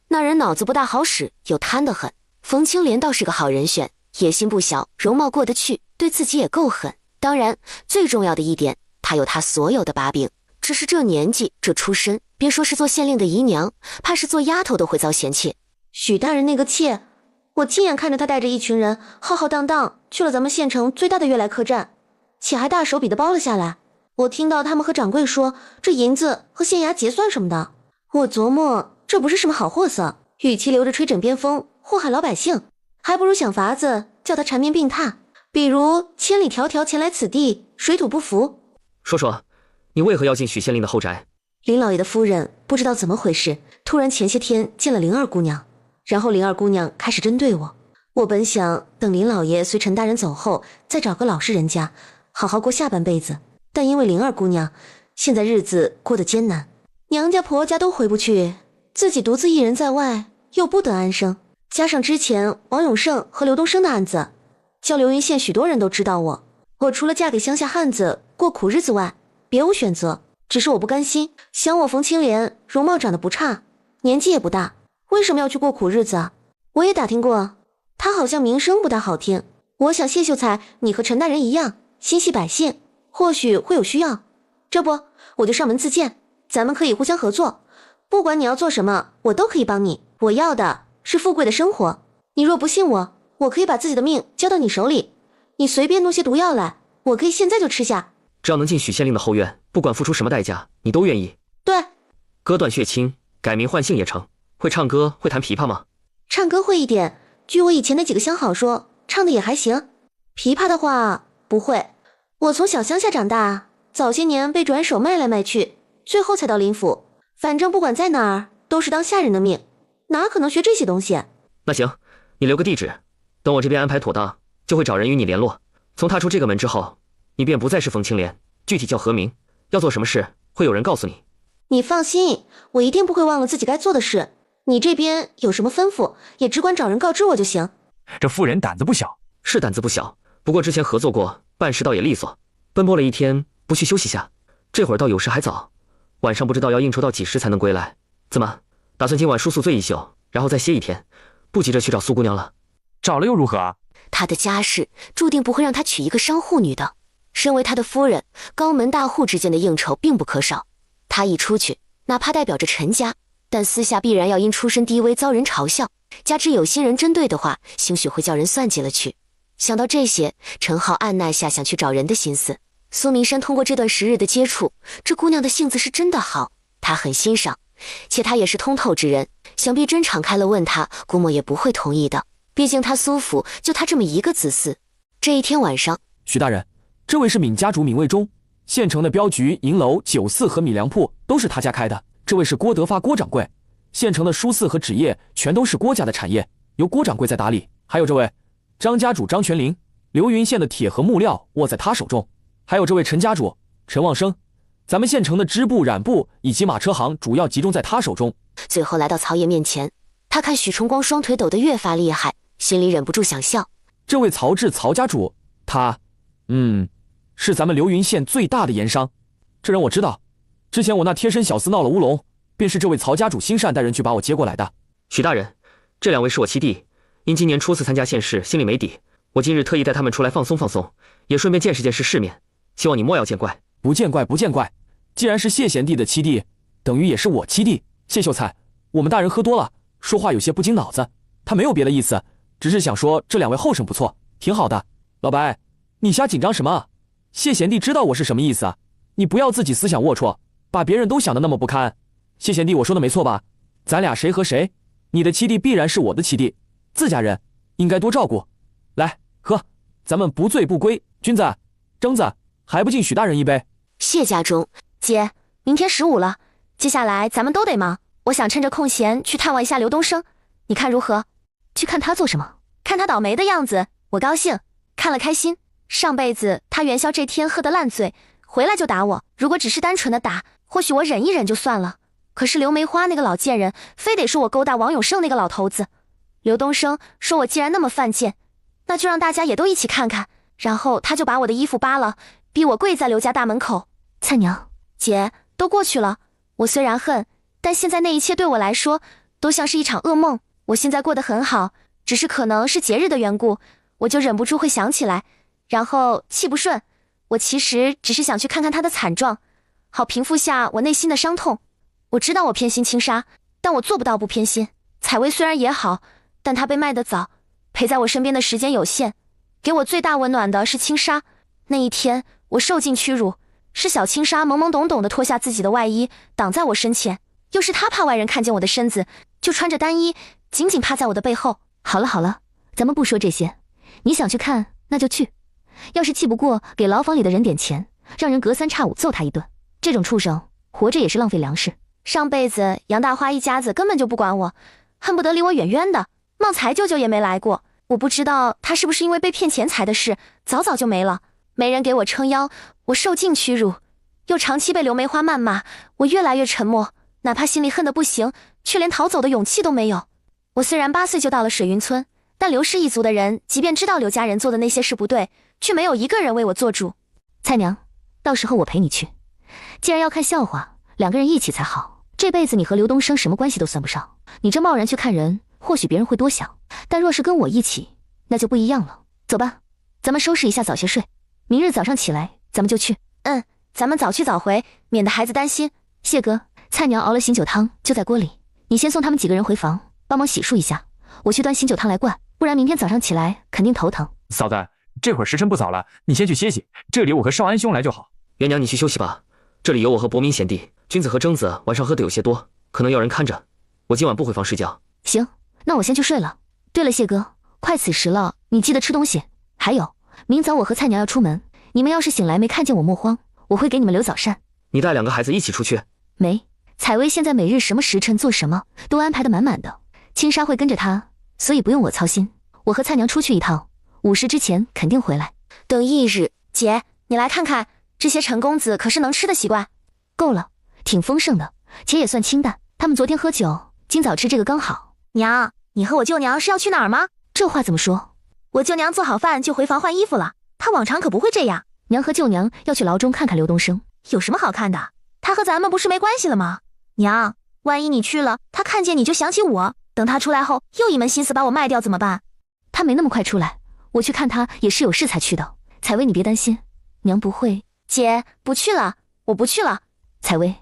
那人脑子不大好使，又贪得很。冯青莲倒是个好人选，野心不小，容貌过得去，对自己也够狠。当然，最重要的一点，他有他所有的把柄。只是这年纪，这出身，别说是做县令的姨娘，怕是做丫头都会遭嫌弃。许大人那个妾，我亲眼看着他带着一群人浩浩荡荡去了咱们县城最大的悦来客栈，且还大手笔的包了下来。我听到他们和掌柜说这银子和县衙结算什么的，我琢磨这不是什么好货色，与其留着吹枕边风祸害老百姓，还不如想法子叫他缠绵病榻，比如千里迢迢前来此地，水土不服。说说你为何要进许县令的后宅？林老爷的夫人不知道怎么回事，突然前些天见了灵儿姑娘，然后灵儿姑娘开始针对我。我本想等林老爷随陈大人走后，再找个老实人家好好过下半辈子，但因为灵儿姑娘现在日子过得艰难，娘家婆家都回不去，自己独自一人在外又不得安生，加上之前王永胜和刘东升的案子，叫流云县许多人都知道我除了嫁给乡下汉子过苦日子外别无选择。只是我不甘心，想我冯青莲容貌长得不差，年纪也不大，为什么要去过苦日子啊？我也打听过，她好像名声不大好听。我想谢秀才你和陈大人一样心系百姓，或许会有需要，这不我就上门自荐，咱们可以互相合作，不管你要做什么我都可以帮你。我要的是富贵的生活，你若不信我，我可以把自己的命交到你手里，你随便弄些毒药来，我可以现在就吃下。只要能进许县令的后院，不管付出什么代价，你都愿意。对，割断血亲，改名换姓也成。会唱歌，会弹琵琶吗？唱歌会一点，据我以前那几个相好说，唱的也还行。琵琶的话不会，我从小乡下长大，早些年被转手卖来卖去，最后才到林府。反正不管在哪儿，都是当下人的命，哪可能学这些东西？那行，你留个地址，等我这边安排妥当，就会找人与你联络。从踏出这个门之后，你便不再是冯青莲，具体叫何名，要做什么事，会有人告诉你。你放心，我一定不会忘了自己该做的事。你这边有什么吩咐，也只管找人告知我就行。这妇人胆子不小。是胆子不小，不过之前合作过，办事倒也利索。奔波了一天，不去休息下，这会儿倒有时还早。晚上不知道要应酬到几时才能归来。怎么，打算今晚梳宿醉一宿，然后再歇一天，不急着去找苏姑娘了？找了又如何啊？他的家世注定不会让他娶一个商户女的。身为他的夫人，高门大户之间的应酬并不可少。他一出去，哪怕代表着陈家，但私下必然要因出身低微遭人嘲笑，加之有心人针对的话，兴许会叫人算计了去。想到这些，陈浩按捺下想去找人的心思。苏明山通过这段时日的接触，这姑娘的性子是真的好，他很欣赏，且他也是通透之人，想必真敞开了问他，估摸也不会同意的。毕竟他苏府就他这么一个子嗣。这一天晚上，许大人，这位是闵家主闵卫忠，县城的镖局、银楼、酒肆和米粮铺都是他家开的。这位是郭德发郭掌柜，县城的书肆和纸业全都是郭家的产业，由郭掌柜在打理。还有这位张家主张全林，流云县的铁和木料握在他手中。还有这位陈家主陈旺生，咱们县城的织布、染布以及马车行主要集中在他手中。最后来到曹爷面前，他看许崇光双腿抖得越发厉害，心里忍不住想笑。这位曹志曹家主，他是咱们流云县最大的盐商。这人我知道，之前我那贴身小厮闹了乌龙，便是这位曹家主心善带人去把我接过来的。许大人，这2位是我七弟，因今年初次参加县试，心里没底，我今日特意带他们出来放松放松，也顺便见识见识世面，希望你莫要见怪。不见怪，不见怪。既然是谢贤弟的七弟，等于也是我七弟。谢秀才，我们大人喝多了，说话有些不经脑子，他没有别的意思，只是想说这2位后生不错，挺好的。老白，你瞎紧张什么？谢贤弟知道我是什么意思啊，你不要自己思想龌龊，把别人都想得那么不堪。谢贤弟，我说的没错吧？咱俩谁和谁？你的七弟必然是我的七弟，自家人应该多照顾。来，喝，咱们不醉不归。君子、征子，还不敬许大人一杯？谢家中，姐，明天15了，接下来咱们都得忙，我想趁着空闲去探望一下刘东升，你看如何？去看他做什么？看他倒霉的样子，我高兴，看了开心。上辈子他元宵这天喝得烂醉，回来就打我，如果只是单纯的打，或许我忍一忍就算了。可是刘梅花那个老贱人，非得说我勾搭王永胜那个老头子。刘东升说我既然那么犯贱，那就让大家也都一起看看。然后他就把我的衣服扒了，逼我跪在刘家大门口。蔡娘，姐，都过去了。我虽然恨，但现在那一切对我来说都像是一场噩梦。我现在过得很好，只是可能是节日的缘故，我就忍不住会想起来，然后气不顺。我其实只是想去看看他的惨状，好平复下我内心的伤痛。我知道我偏心青纱，但我做不到不偏心。采薇虽然也好，但她被卖得早，陪在我身边的时间有限。给我最大温暖的是青纱。那一天我受尽屈辱，是小青纱懵懵懂懂地脱下自己的外衣挡在我身前，又是她怕外人看见我的身子，就穿着单衣紧紧趴在我的背后。好了好了，咱们不说这些，你想去看那就去，要是气不过，给牢房里的人点钱，让人隔3差5揍他一顿。这种畜生活着也是浪费粮食。上辈子杨大花一家子根本就不管我，恨不得离我远远的，茂才舅舅也没来过。我不知道他是不是因为被骗钱财的事早早就没了，没人给我撑腰，我受尽屈辱，又长期被刘梅花谩骂，我越来越沉默，哪怕心里恨得不行，却连逃走的勇气都没有。我虽然8岁就到了水云村，但刘氏一族的人即便知道刘家人做的那些事不对，却没有一个人为我做主。蔡娘，到时候我陪你去，既然要看笑话，2个人一起才好。这辈子你和刘东升什么关系都算不上，你这贸然去看人，或许别人会多想，但若是跟我一起，那就不一样了。走吧，咱们收拾一下，早些睡，明日早上起来咱们就去。咱们早去早回，免得孩子担心。谢哥，蔡娘熬了醒酒汤就在锅里，你先送他们几个人回房，帮忙洗漱一下，我去端醒酒汤来灌，不然明天早上起来肯定头疼。嫂子，这会儿时辰不早了，你先去歇息，这里我和少安兄来就好。元娘，你去休息吧，这里有我和伯明贤弟，君子和征子晚上喝的有些多，可能要人看着，我今晚不回房睡觉。行，那我先去睡了。对了，谢哥，快此时了，你记得吃东西。还有，明早我和蔡娘要出门，你们要是醒来没看见我莫慌，我会给你们留早膳。你带2个孩子一起出去？没，采薇现在每日什么时辰做什么都安排得满满的，青纱会跟着她，所以不用我操心。我和蔡娘出去一趟，5时之前肯定回来。等翌日，姐，你来看看，这些陈公子可是能吃的习惯？够了，挺丰盛的，且也算清淡。他们昨天喝酒，今早吃这个刚好。娘，你和我舅娘是要去哪儿吗？这话怎么说？我舅娘做好饭就回房换衣服了，她往常可不会这样。娘和舅娘要去牢中看看刘东升。有什么好看的？他和咱们不是没关系了吗？娘，万一你去了，他看见你就想起我，等他出来后又一门心思把我卖掉怎么办？他没那么快出来，我去看他也是有事才去的。采薇，你别担心，娘不会。姐，不去了，我不去了。采薇，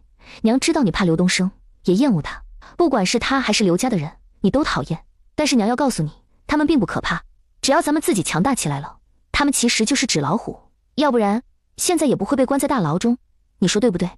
娘知道你怕刘东升，也厌恶他，不管是他还是刘家的人，你都讨厌。但是娘要告诉你，他们并不可怕，只要咱们自己强大起来了，他们其实就是纸老虎，要不然现在也不会被关在大牢中。你说对不对？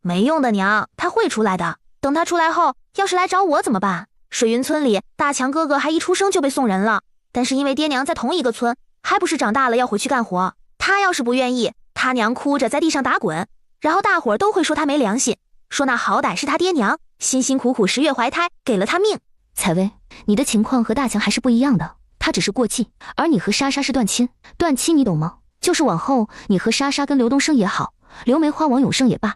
没用的，娘，他会出来的。等他出来后，要是来找我怎么办？水云村里，大强哥哥还一出生就被送人了，但是因为爹娘在同一个村，还不是长大了要回去干活。他要是不愿意，他娘哭着在地上打滚，然后大伙儿都会说他没良心，说那好歹是他爹娘辛辛苦苦10月怀胎，给了他命。采薇，你的情况和大强还是不一样的，他只是过继，而你和莎莎是断亲。断亲你懂吗？就是往后你和莎莎跟刘东升也好，刘梅花王永胜也罢，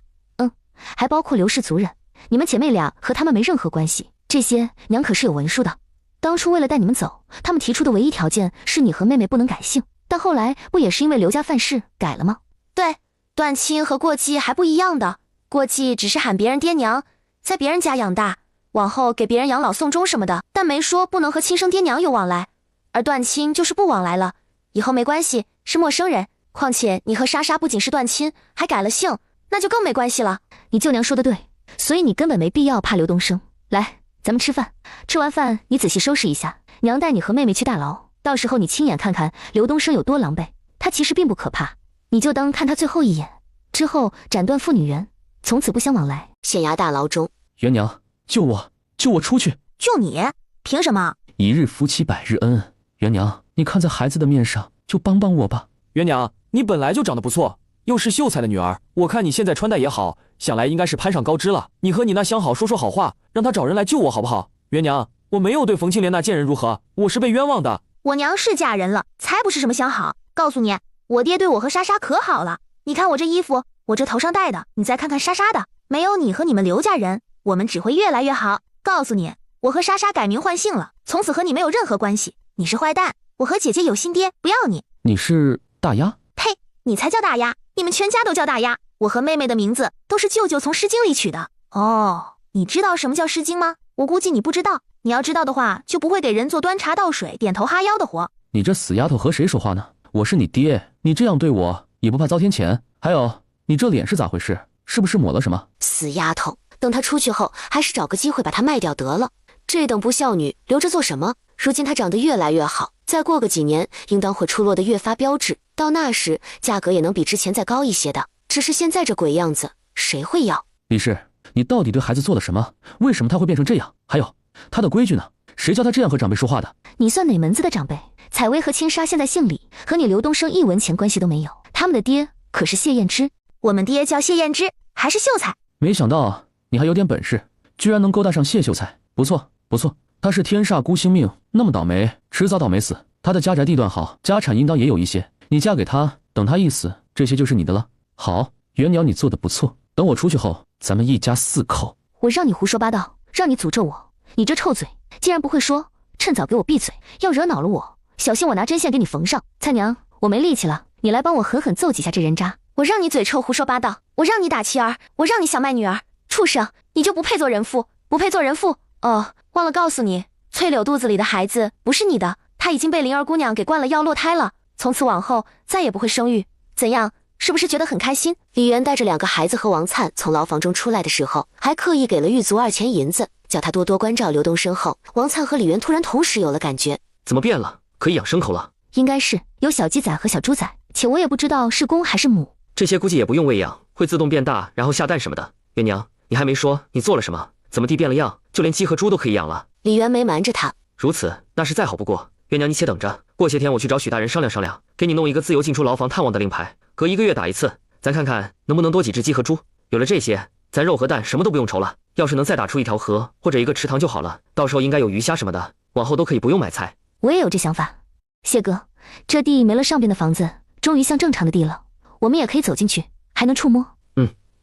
还包括刘氏族人，你们姐妹俩和他们没任何关系，这些娘可是有文书的。当初为了带你们走，他们提出的唯一条件是你和妹妹不能改姓，但后来不也是因为刘家犯事改了吗？对，断亲和过继还不一样的，过继只是喊别人爹娘，在别人家养大，往后给别人养老送终什么的，但没说不能和亲生爹娘有往来。而断亲就是不往来了，以后没关系，是陌生人。况且你和莎莎不仅是断亲，还改了姓，那就更没关系了。你舅娘说的对，所以你根本没必要怕刘东升。来，咱们吃饭。吃完饭你仔细收拾一下，娘带你和妹妹去大牢，到时候你亲眼看看刘东升有多狼狈。他其实并不可怕，你就当看他最后一眼，之后斩断父女缘，从此不相往来。县衙大牢中，元娘，救我，救我出去！救你？凭什么？一日夫妻百日恩，元娘，你看在孩子的面上，就帮帮我吧。元娘，你本来就长得不错，又是秀才的女儿，我看你现在穿戴也好，想来应该是攀上高枝了。你和你那相好说说好话，让他找人来救我好不好？元娘，我没有对冯青莲那贱人如何，我是被冤枉的。我娘是嫁人了，才不是什么相好。告诉你，我爹对我和莎莎可好了。你看我这衣服，我这头上戴的，你再看看莎莎的，没有你和你们刘家人，我们只会越来越好。告诉你，我和莎莎改名换姓了，从此和你没有任何关系。你是坏蛋，我和姐姐有新爹，不要你。你是大丫？呸！你才叫大丫，你们全家都叫大丫。我和妹妹的名字都是舅舅从《诗经》里取的。哦，你知道什么叫《诗经》吗？我估计你不知道，你要知道的话，就不会给人做端茶倒水、点头哈腰的活。你这死丫头和谁说话呢？我是你爹，你这样对我也不怕遭天谴？还有，你这脸是咋回事？是不是抹了什么？死丫头，等她出去后，还是找个机会把她卖掉得了。这等不孝女留着做什么？如今她长得越来越好，再过个几年，应当会出落得越发标致。到那时，价格也能比之前再高一些的。只是现在这鬼样子，谁会要？李氏，你到底对孩子做了什么？为什么他会变成这样？还有，他的规矩呢？谁教他这样和长辈说话的？你算哪门子的长辈？采薇和青纱现在姓李，和你刘东升一文钱关系都没有。他们的爹可是谢燕之，我们爹叫谢燕之，还是秀才。没想到你还有点本事，居然能勾搭上谢秀才，不错不错。他是天煞孤星命，那么倒霉，迟早倒霉死。他的家宅地段好，家产应当也有一些。你嫁给他，等他一死，这些就是你的了。好，元娘你做的不错。等我出去后，咱们一家4口。我让你胡说八道，让你诅咒我，你这臭嘴，既然不会说，趁早给我闭嘴，要惹恼了我，小心我拿针线给你缝上。蔡娘，我没力气了，你来帮我狠狠揍几下这人渣。我让你嘴臭胡说八道，我让你打妻儿，我让你想卖女儿，畜生，你就不配做人妇，不配做人妇。哦，忘了告诉你，翠柳肚子里的孩子不是你的，她已经被灵儿姑娘给灌了药落胎了，从此往后再也不会生育。怎样，是不是觉得很开心？李元带着2个孩子和王灿从牢房中出来的时候，还刻意给了狱卒2钱银子，叫他多多关照刘东升后，王灿和李元突然同时有了感觉。怎么变了？可以养牲口了？应该是有小鸡仔和小猪仔，且我也不知道是公还是母。这些估计也不用喂养，会自动变大，然后下蛋什么的。元娘，你还没说你做了什么？怎么地变了样？就连鸡和猪都可以养了？李元没瞒着他。如此，那是再好不过。元娘，你且等着，过些天我去找许大人商量商量，给你弄一个自由进出牢房探望的令牌，隔1个月打1次，咱看看能不能多几只鸡和猪。有了这些，咱肉和蛋什么都不用愁了。要是能再打出一条河或者一个池塘就好了，到时候应该有鱼虾什么的，往后都可以不用买菜。我也有这想法。谢哥，这地没了上边的房子，终于像正常的地了，我们也可以走进去，还能触摸。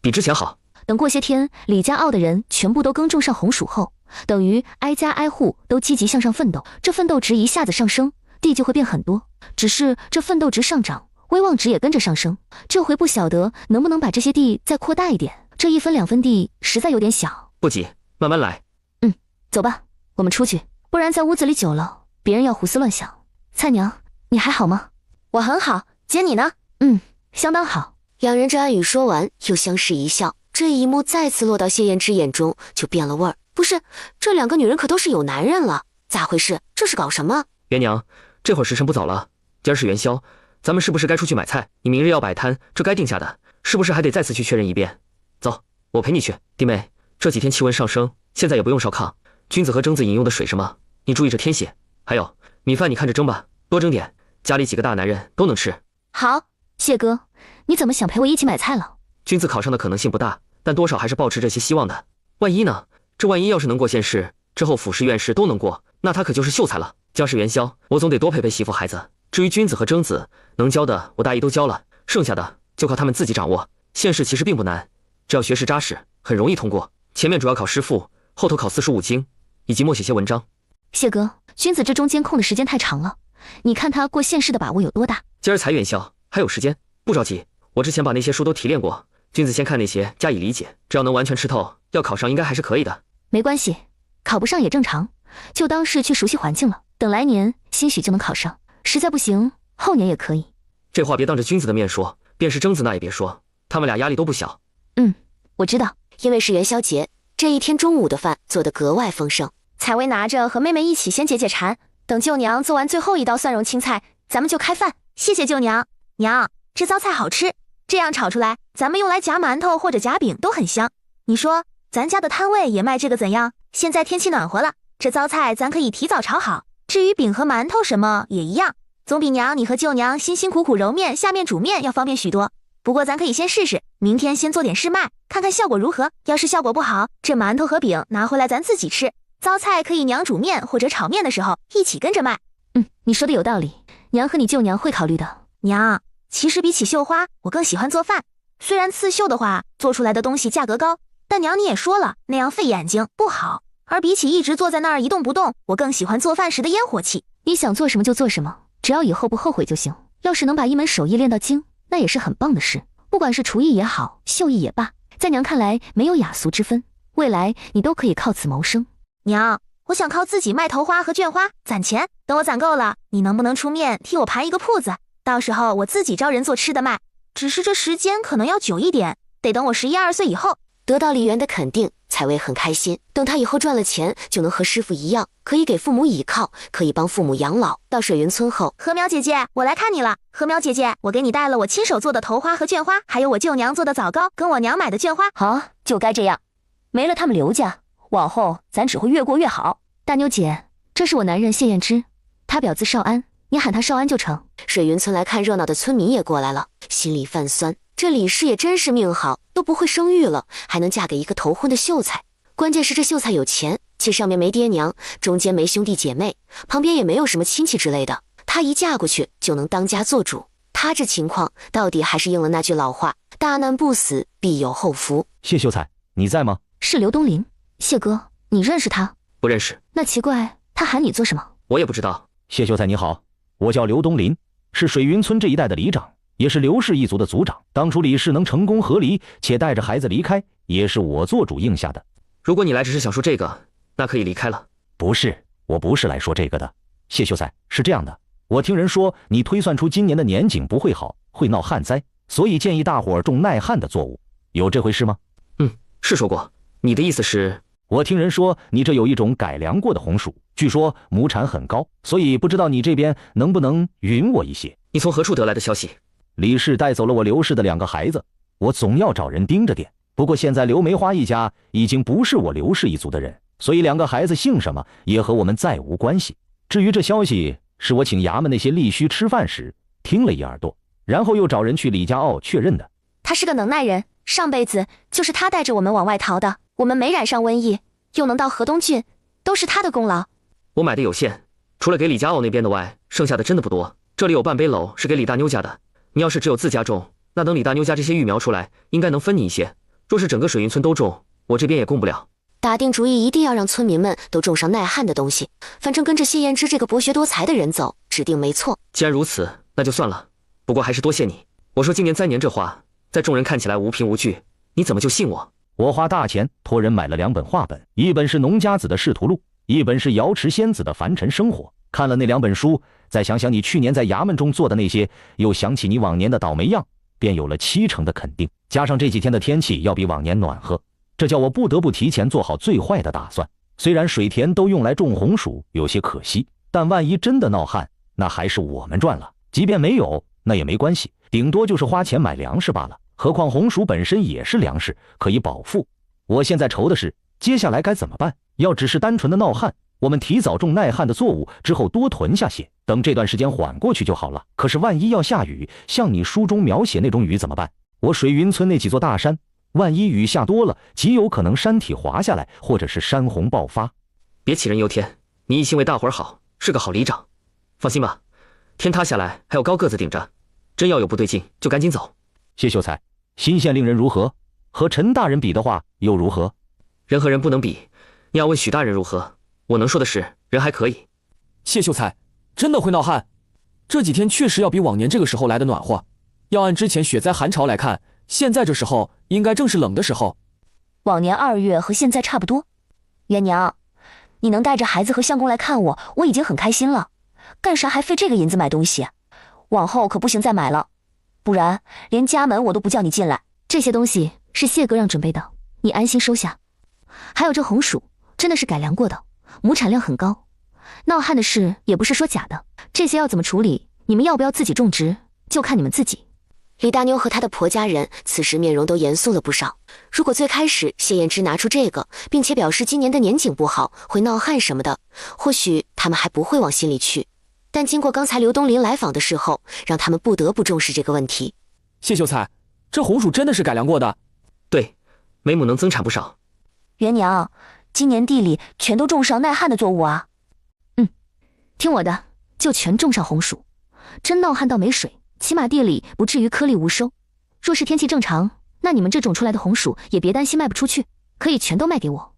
比之前好。等过些天李家傲的人全部都耕种上红薯后，等于挨家挨户都积极向上奋斗，这奋斗值一下子上升，地就会变很多。只是这奋斗值上涨，威望值也跟着上升，这回不晓得能不能把这些地再扩大一点，这1分2分地实在有点小。不急，慢慢来。走吧，我们出去，不然在屋子里久了，别人要胡思乱想。蔡娘，你还好吗？我很好，姐你呢？相当好。2人这暗语说完，又相视一笑。这一幕再次落到谢燕之眼中，就变了味儿。不是，这2个女人可都是有男人了，咋回事？这是搞什么？元娘，这会儿时辰不早了，今儿是元宵，咱们是不是该出去买菜？你明日要摆摊，这该定下的，是不是还得再次去确认一遍？走，我陪你去。弟妹，这几天气温上升，现在也不用烧炕，君子和蒸子饮用的水什么，你注意着天气。还有米饭你看着蒸吧，多蒸点，家里几个大男人都能吃。好，谢哥，你怎么想陪我一起买菜了？君子考上的可能性不大，但多少还是抱持这些希望的。万一呢？这万一要是能过县试，之后府试院试都能过，那他可就是秀才了。将是元宵，我总得多陪陪媳妇孩子。至于君子和蒸子，能教的我大姨都教了，剩下的就靠他们自己掌握。县试其实并不难，只要学识扎实，很容易通过。前面主要考诗赋，后头考四书五经，以及默写些文章。谢哥，君子这中间空的时间太长了，你看他过县试的把握有多大？今儿才元宵，还有时间，不着急。我之前把那些书都提炼过，君子先看那些，加以理解。只要能完全吃透，要考上应该还是可以的。没关系，考不上也正常，就当是去熟悉环境了。等来年兴许就能考上，实在不行后年也可以。这话别当着君子的面说，便是征子那也别说，他们俩压力都不小。我知道，因为是元宵节，这一天中午的饭做得格外丰盛。采薇拿着和妹妹一起先解解馋，等舅娘做完最后一道蒜蓉青菜，咱们就开饭。谢谢舅娘。娘，这糟菜好吃，这样炒出来，咱们用来夹馒头或者夹饼都很香。你说，咱家的摊位也卖这个怎样？现在天气暖和了，这糟菜咱可以提早炒好。至于饼和馒头什么也一样，总比娘你和舅娘辛辛苦苦揉面下面煮面要方便许多。不过咱可以先试试，明天先做点试卖，看看效果如何。要是效果不好，这馒头和饼拿回来咱自己吃，糟菜可以娘煮面或者炒面的时候一起跟着卖。你说的有道理，娘和你舅娘会考虑的。娘，其实比起绣花，我更喜欢做饭。虽然刺绣的话，做出来的东西价格高，但娘你也说了，那样费眼睛不好。而比起一直坐在那儿一动不动，我更喜欢做饭时的烟火气。你想做什么就做什么，只要以后不后悔就行。要是能把一门手艺练到精，那也是很棒的事。不管是厨艺也好，绣艺也罢，在娘看来没有雅俗之分，未来你都可以靠此谋生。娘，我想靠自己卖头花和绢花攒钱，等我攒够了，你能不能出面替我盘一个铺子？到时候我自己招人做吃的卖，只是这时间可能要久一点，得等我11、12岁以后。得到李媛的肯定，采薇很开心。等她以后赚了钱，就能和师傅一样，可以给父母倚靠，可以帮父母养老。到水云村后，禾苗姐姐，我来看你了。禾苗姐姐，我给你带了我亲手做的头花和绢花，还有我舅娘做的枣糕，跟我娘买的绢花。好，就该这样。没了他们刘家，往后咱只会越过越好。大妞姐，这是我男人谢彦之，他表字少安，你喊他少安就成。水云村来看热闹的村民也过来了，心里泛酸。这李氏也真是命好，都不会生育了，还能嫁给一个头婚的秀才。关键是这秀才有钱，且上面没爹娘，中间没兄弟姐妹，旁边也没有什么亲戚之类的。她一嫁过去就能当家做主。她这情况到底还是应了那句老话：大难不死，必有后福。谢秀才，你在吗？是刘东林。谢哥，你认识他？不认识。那奇怪，他喊你做什么？我也不知道。谢秀才你好，我叫刘东林，是水云村这一带的里长，也是刘氏一族的族长。当初李氏能成功和离，且带着孩子离开，也是我做主应下的。如果你来只是想说这个，那可以离开了。不是，我不是来说这个的。谢秀才，是这样的，我听人说你推算出今年的年景不会好，会闹旱灾，所以建议大伙儿种耐旱的作物，有这回事吗？是说过。你的意思是？我听人说你这有一种改良过的红薯，据说亩产很高，所以不知道你这边能不能允我一些。你从何处得来的消息？李氏带走了我刘氏的2个孩子，我总要找人盯着点。不过现在刘梅花一家已经不是我刘氏一族的人，所以2个孩子姓什么也和我们再无关系。至于这消息，是我请衙门那些吏须吃饭时听了一耳朵，然后又找人去李家坳确认的。他是个能耐人，上辈子就是他带着我们往外逃的，我们没染上瘟疫，又能到河东郡，都是他的功劳。我买的有限，除了给李家坳那边的外，剩下的真的不多。这里有半杯篓是给李大妞家的，你要是只有自家种，那等李大妞家这些育苗出来，应该能分你一些。若是整个水云村都种，我这边也供不了。打定主意一定要让村民们都种上耐旱的东西，反正跟着谢彦之这个博学多才的人走，指定没错。既然如此，那就算了。不过还是多谢你。我说今年3年这话，在众人看起来无凭无据，你怎么就信我？我花大钱托人买了2本画本，一本是农家子的仕途录，一本是瑶池仙子的凡尘生活。看了那2本书，再想想你去年在衙门中做的那些，又想起你往年的倒霉样，便有了70%的肯定。加上这几天的天气要比往年暖和，这叫我不得不提前做好最坏的打算。虽然水田都用来种红薯，有些可惜，但万一真的闹旱，那还是我们赚了。即便没有，那也没关系，顶多就是花钱买粮食罢了。何况红薯本身也是粮食，可以饱腹。我现在愁的是，接下来该怎么办？要只是单纯的闹旱，我们提早种耐旱的作物，之后多囤下些，等这段时间缓过去就好了。可是万一要下雨，像你书中描写那种雨怎么办？我水云村那几座大山，万一雨下多了，极有可能山体滑下来，或者是山洪爆发。别杞人忧天，你一心为大伙儿好，是个好里长。放心吧，天塌下来还有高个子顶着，真要有不对劲就赶紧走。谢秀才，新县令人如何？和陈大人比的话又如何？人和人不能比，你要问许大人如何，我能说的是人还可以。谢秀才，真的会闹旱？这几天确实要比往年这个时候来的暖和。要按之前雪灾寒潮来看，现在这时候应该正是冷的时候。往年2月和现在差不多。元娘，你能带着孩子和相公来看我，我已经很开心了。干啥还费这个银子买东西？往后可不行再买了，不然连家门我都不叫你进来。这些东西是谢哥让准备的，你安心收下。还有这红薯，真的是改良过的，亩产量很高。闹旱的事也不是说假的，这些要怎么处理，你们要不要自己种植，就看你们自己。李大妞和她的婆家人此时面容都严肃了不少。如果最开始谢燕之拿出这个，并且表示今年的年景不好，会闹旱什么的，或许他们还不会往心里去。但经过刚才刘东林来访的事后，让他们不得不重视这个问题。谢秀才，这红薯真的是改良过的？对，每亩能增产不少。元娘，今年地里全都种上耐旱的作物啊。听我的，就全种上红薯。真闹旱到没水，起码地里不至于颗粒无收。若是天气正常，那你们这种出来的红薯也别担心卖不出去，可以全都卖给我。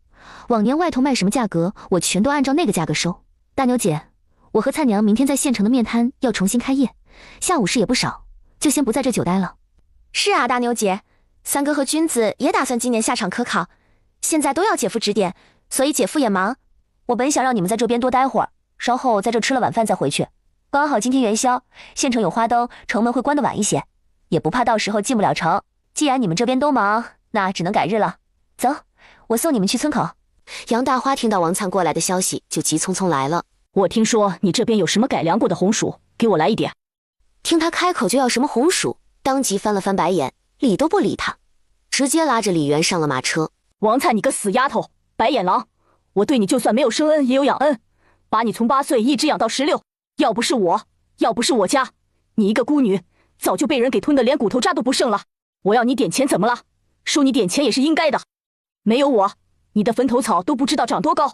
往年外头卖什么价格，我全都按照那个价格收。大妞姐，我和灿娘明天在县城的面摊要重新开业，下午事也不少，就先不在这久待了。是啊，大妞姐，三哥和君子也打算今年下场科考，现在都要姐夫指点，所以姐夫也忙。我本想让你们在这边多待会儿，稍后在这吃了晚饭再回去。刚好今天元宵，县城有花灯，城门会关得晚一些，也不怕到时候进不了城。既然你们这边都忙，那只能改日了。走，我送你们去村口。杨大花听到王灿过来的消息，就急匆匆来了。我听说你这边有什么改良过的红薯，给我来一点。听他开口就要什么红薯，当即翻了翻白眼，理都不理他，直接拉着李元上了马车。王灿，你个死丫头，白眼狼！我对你就算没有生恩，也有养恩，把你从8岁一直养到16。要不是我家，你一个孤女，早就被人给吞得连骨头渣都不剩了。我要你点钱怎么了？收你点钱也是应该的。没有我，你的坟头草都不知道长多高。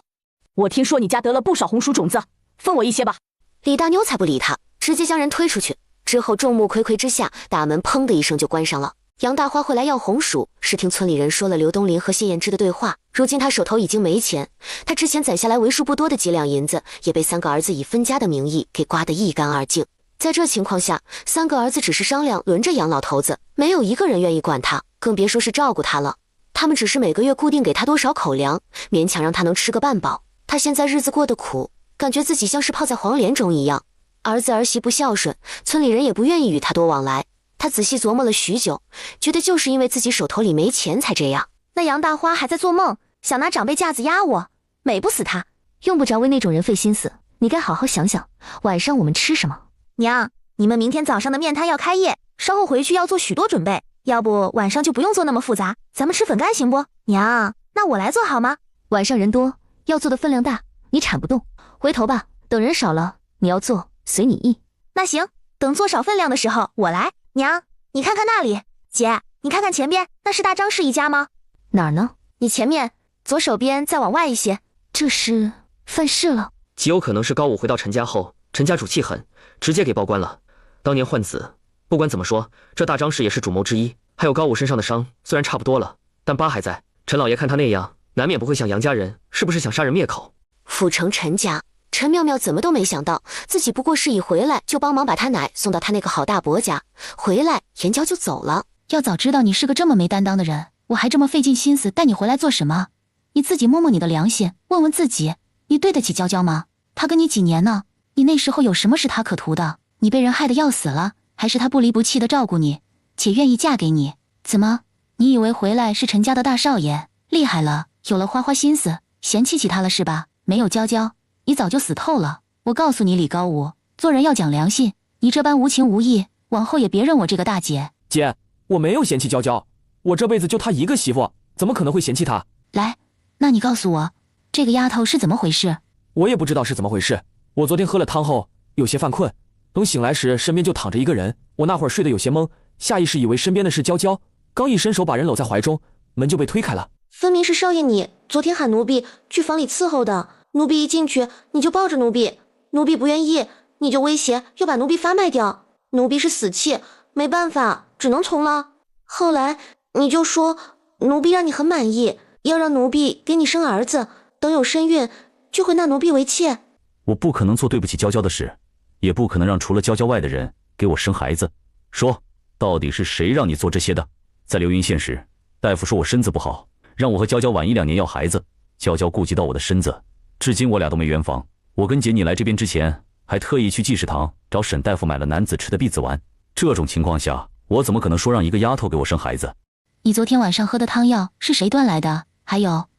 我听说你家得了不少红薯种子，分我一些吧。李大妞才不理他，直接将人推出去。之后众目睽睽之下，大门砰的一声就关上了。杨大花会来要红薯，是听村里人说了刘东林和谢燕之的对话。如今他手头已经没钱，他之前攒下来为数不多的几两银子，也被3个儿子以分家的名义给刮得一干二净。在这情况下，3个儿子只是商量轮着养老头子，没有一个人愿意管他，更别说是照顾他了。他们只是每个月固定给他多少口粮，勉强让他能吃个半饱。他现在日子过得苦，感觉自己像是泡在黄连中一样。儿子儿媳不孝顺，村里人也不愿意与他多往来。他仔细琢磨了许久，觉得就是因为自己手头里没钱才这样。那杨大花还在做梦，想拿长辈架子压我，美不死他。用不着为那种人费心思，你该好好想想，晚上我们吃什么。娘，你们明天早上的面摊要开业，稍后回去要做许多准备，要不晚上就不用做那么复杂，咱们吃粉干行不？娘，那我来做好吗？晚上人多，要做的分量大，你铲不动，回头吧，等人少了，你要做随你意。那行，等做少分量的时候我来。娘，你看看那里。姐，你看看前边，那是大张氏一家吗？哪儿呢？你前面左手边再往外一些。这是犯事了。极有可能是高武回到陈家后，陈家主气狠，直接给报官了。当年换子，不管怎么说，这大张氏也是主谋之一。还有高武身上的伤，虽然差不多了，但疤还在。陈老爷看他那样，难免不会想杨家人是不是想杀人灭口。府城陈家，陈妙妙怎么都没想到，自己不过是一回来就帮忙把他奶送到他那个好大伯家，回来眼角就走了。要早知道你是个这么没担当的人，我还这么费尽心思带你回来做什么？你自己摸摸你的良心，问问自己，你对得起娇娇吗？他跟你几年呢？你那时候有什么是他可图的？你被人害得要死了，还是他不离不弃的照顾你，且愿意嫁给你？怎么，你以为回来是陈家的大少爷，厉害了，有了花花心思，嫌弃起他了是吧？没有娇娇，你早就死透了。我告诉你李高武，做人要讲良心，你这般无情无义，往后也别认我这个大姐。姐，我没有嫌弃娇娇，我这辈子就她一个媳妇，怎么可能会嫌弃她？来，那你告诉我，这个丫头是怎么回事？我也不知道是怎么回事。我昨天喝了汤后有些犯困，等醒来时身边就躺着一个人，我那会儿睡得有些懵，下意识以为身边的是娇娇，刚一伸手把人搂在怀中，门就被推开了。分明是少爷你昨天喊奴婢去房里伺候的，奴婢一进去你就抱着奴婢，奴婢不愿意，你就威胁要把奴婢发卖掉，奴婢是死气，没办法只能从了。后来你就说奴婢让你很满意，要让奴婢给你生儿子，等有身孕就会纳奴婢为妾。我不可能做对不起娇娇的事，也不可能让除了娇娇外的人给我生孩子。说，到底是谁让你做这些的？在流云县时，大夫说我身子不好，让我和娇娇晚1-2年要孩子。娇娇顾及到我的身子，至今我俩都没圆房。我跟姐你来这边之前，还特意去济世堂找沈大夫买了男子吃的避子丸。这种情况下，我怎么可能说让一个丫头给我生孩子？你昨天晚上喝的汤药是谁端来的？还有，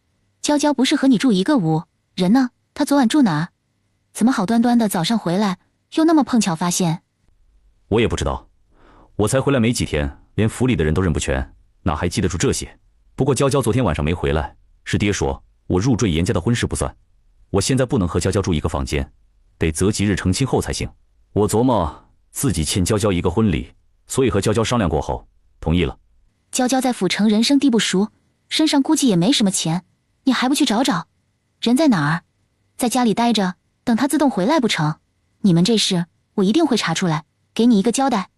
娇娇不是和你住一个屋，人呢？她昨晚住哪儿？怎么好端端的早上回来，又那么碰巧发现？我也不知道，我才回来没几天，连府里的人都认不全，哪还记得住这些？不过娇娇昨天晚上没回来，是爹说我入赘严家的婚事不算，我现在不能和娇娇住一个房间，得择吉日成亲后才行。我琢磨自己欠娇娇一个婚礼，所以和娇娇商量过后，同意了。娇娇在府城人生地不熟，身上估计也没什么钱，你还不去找找？人在哪儿？在家里待着，等他自动回来不成？你们这事我一定会查出来，给你一个交代。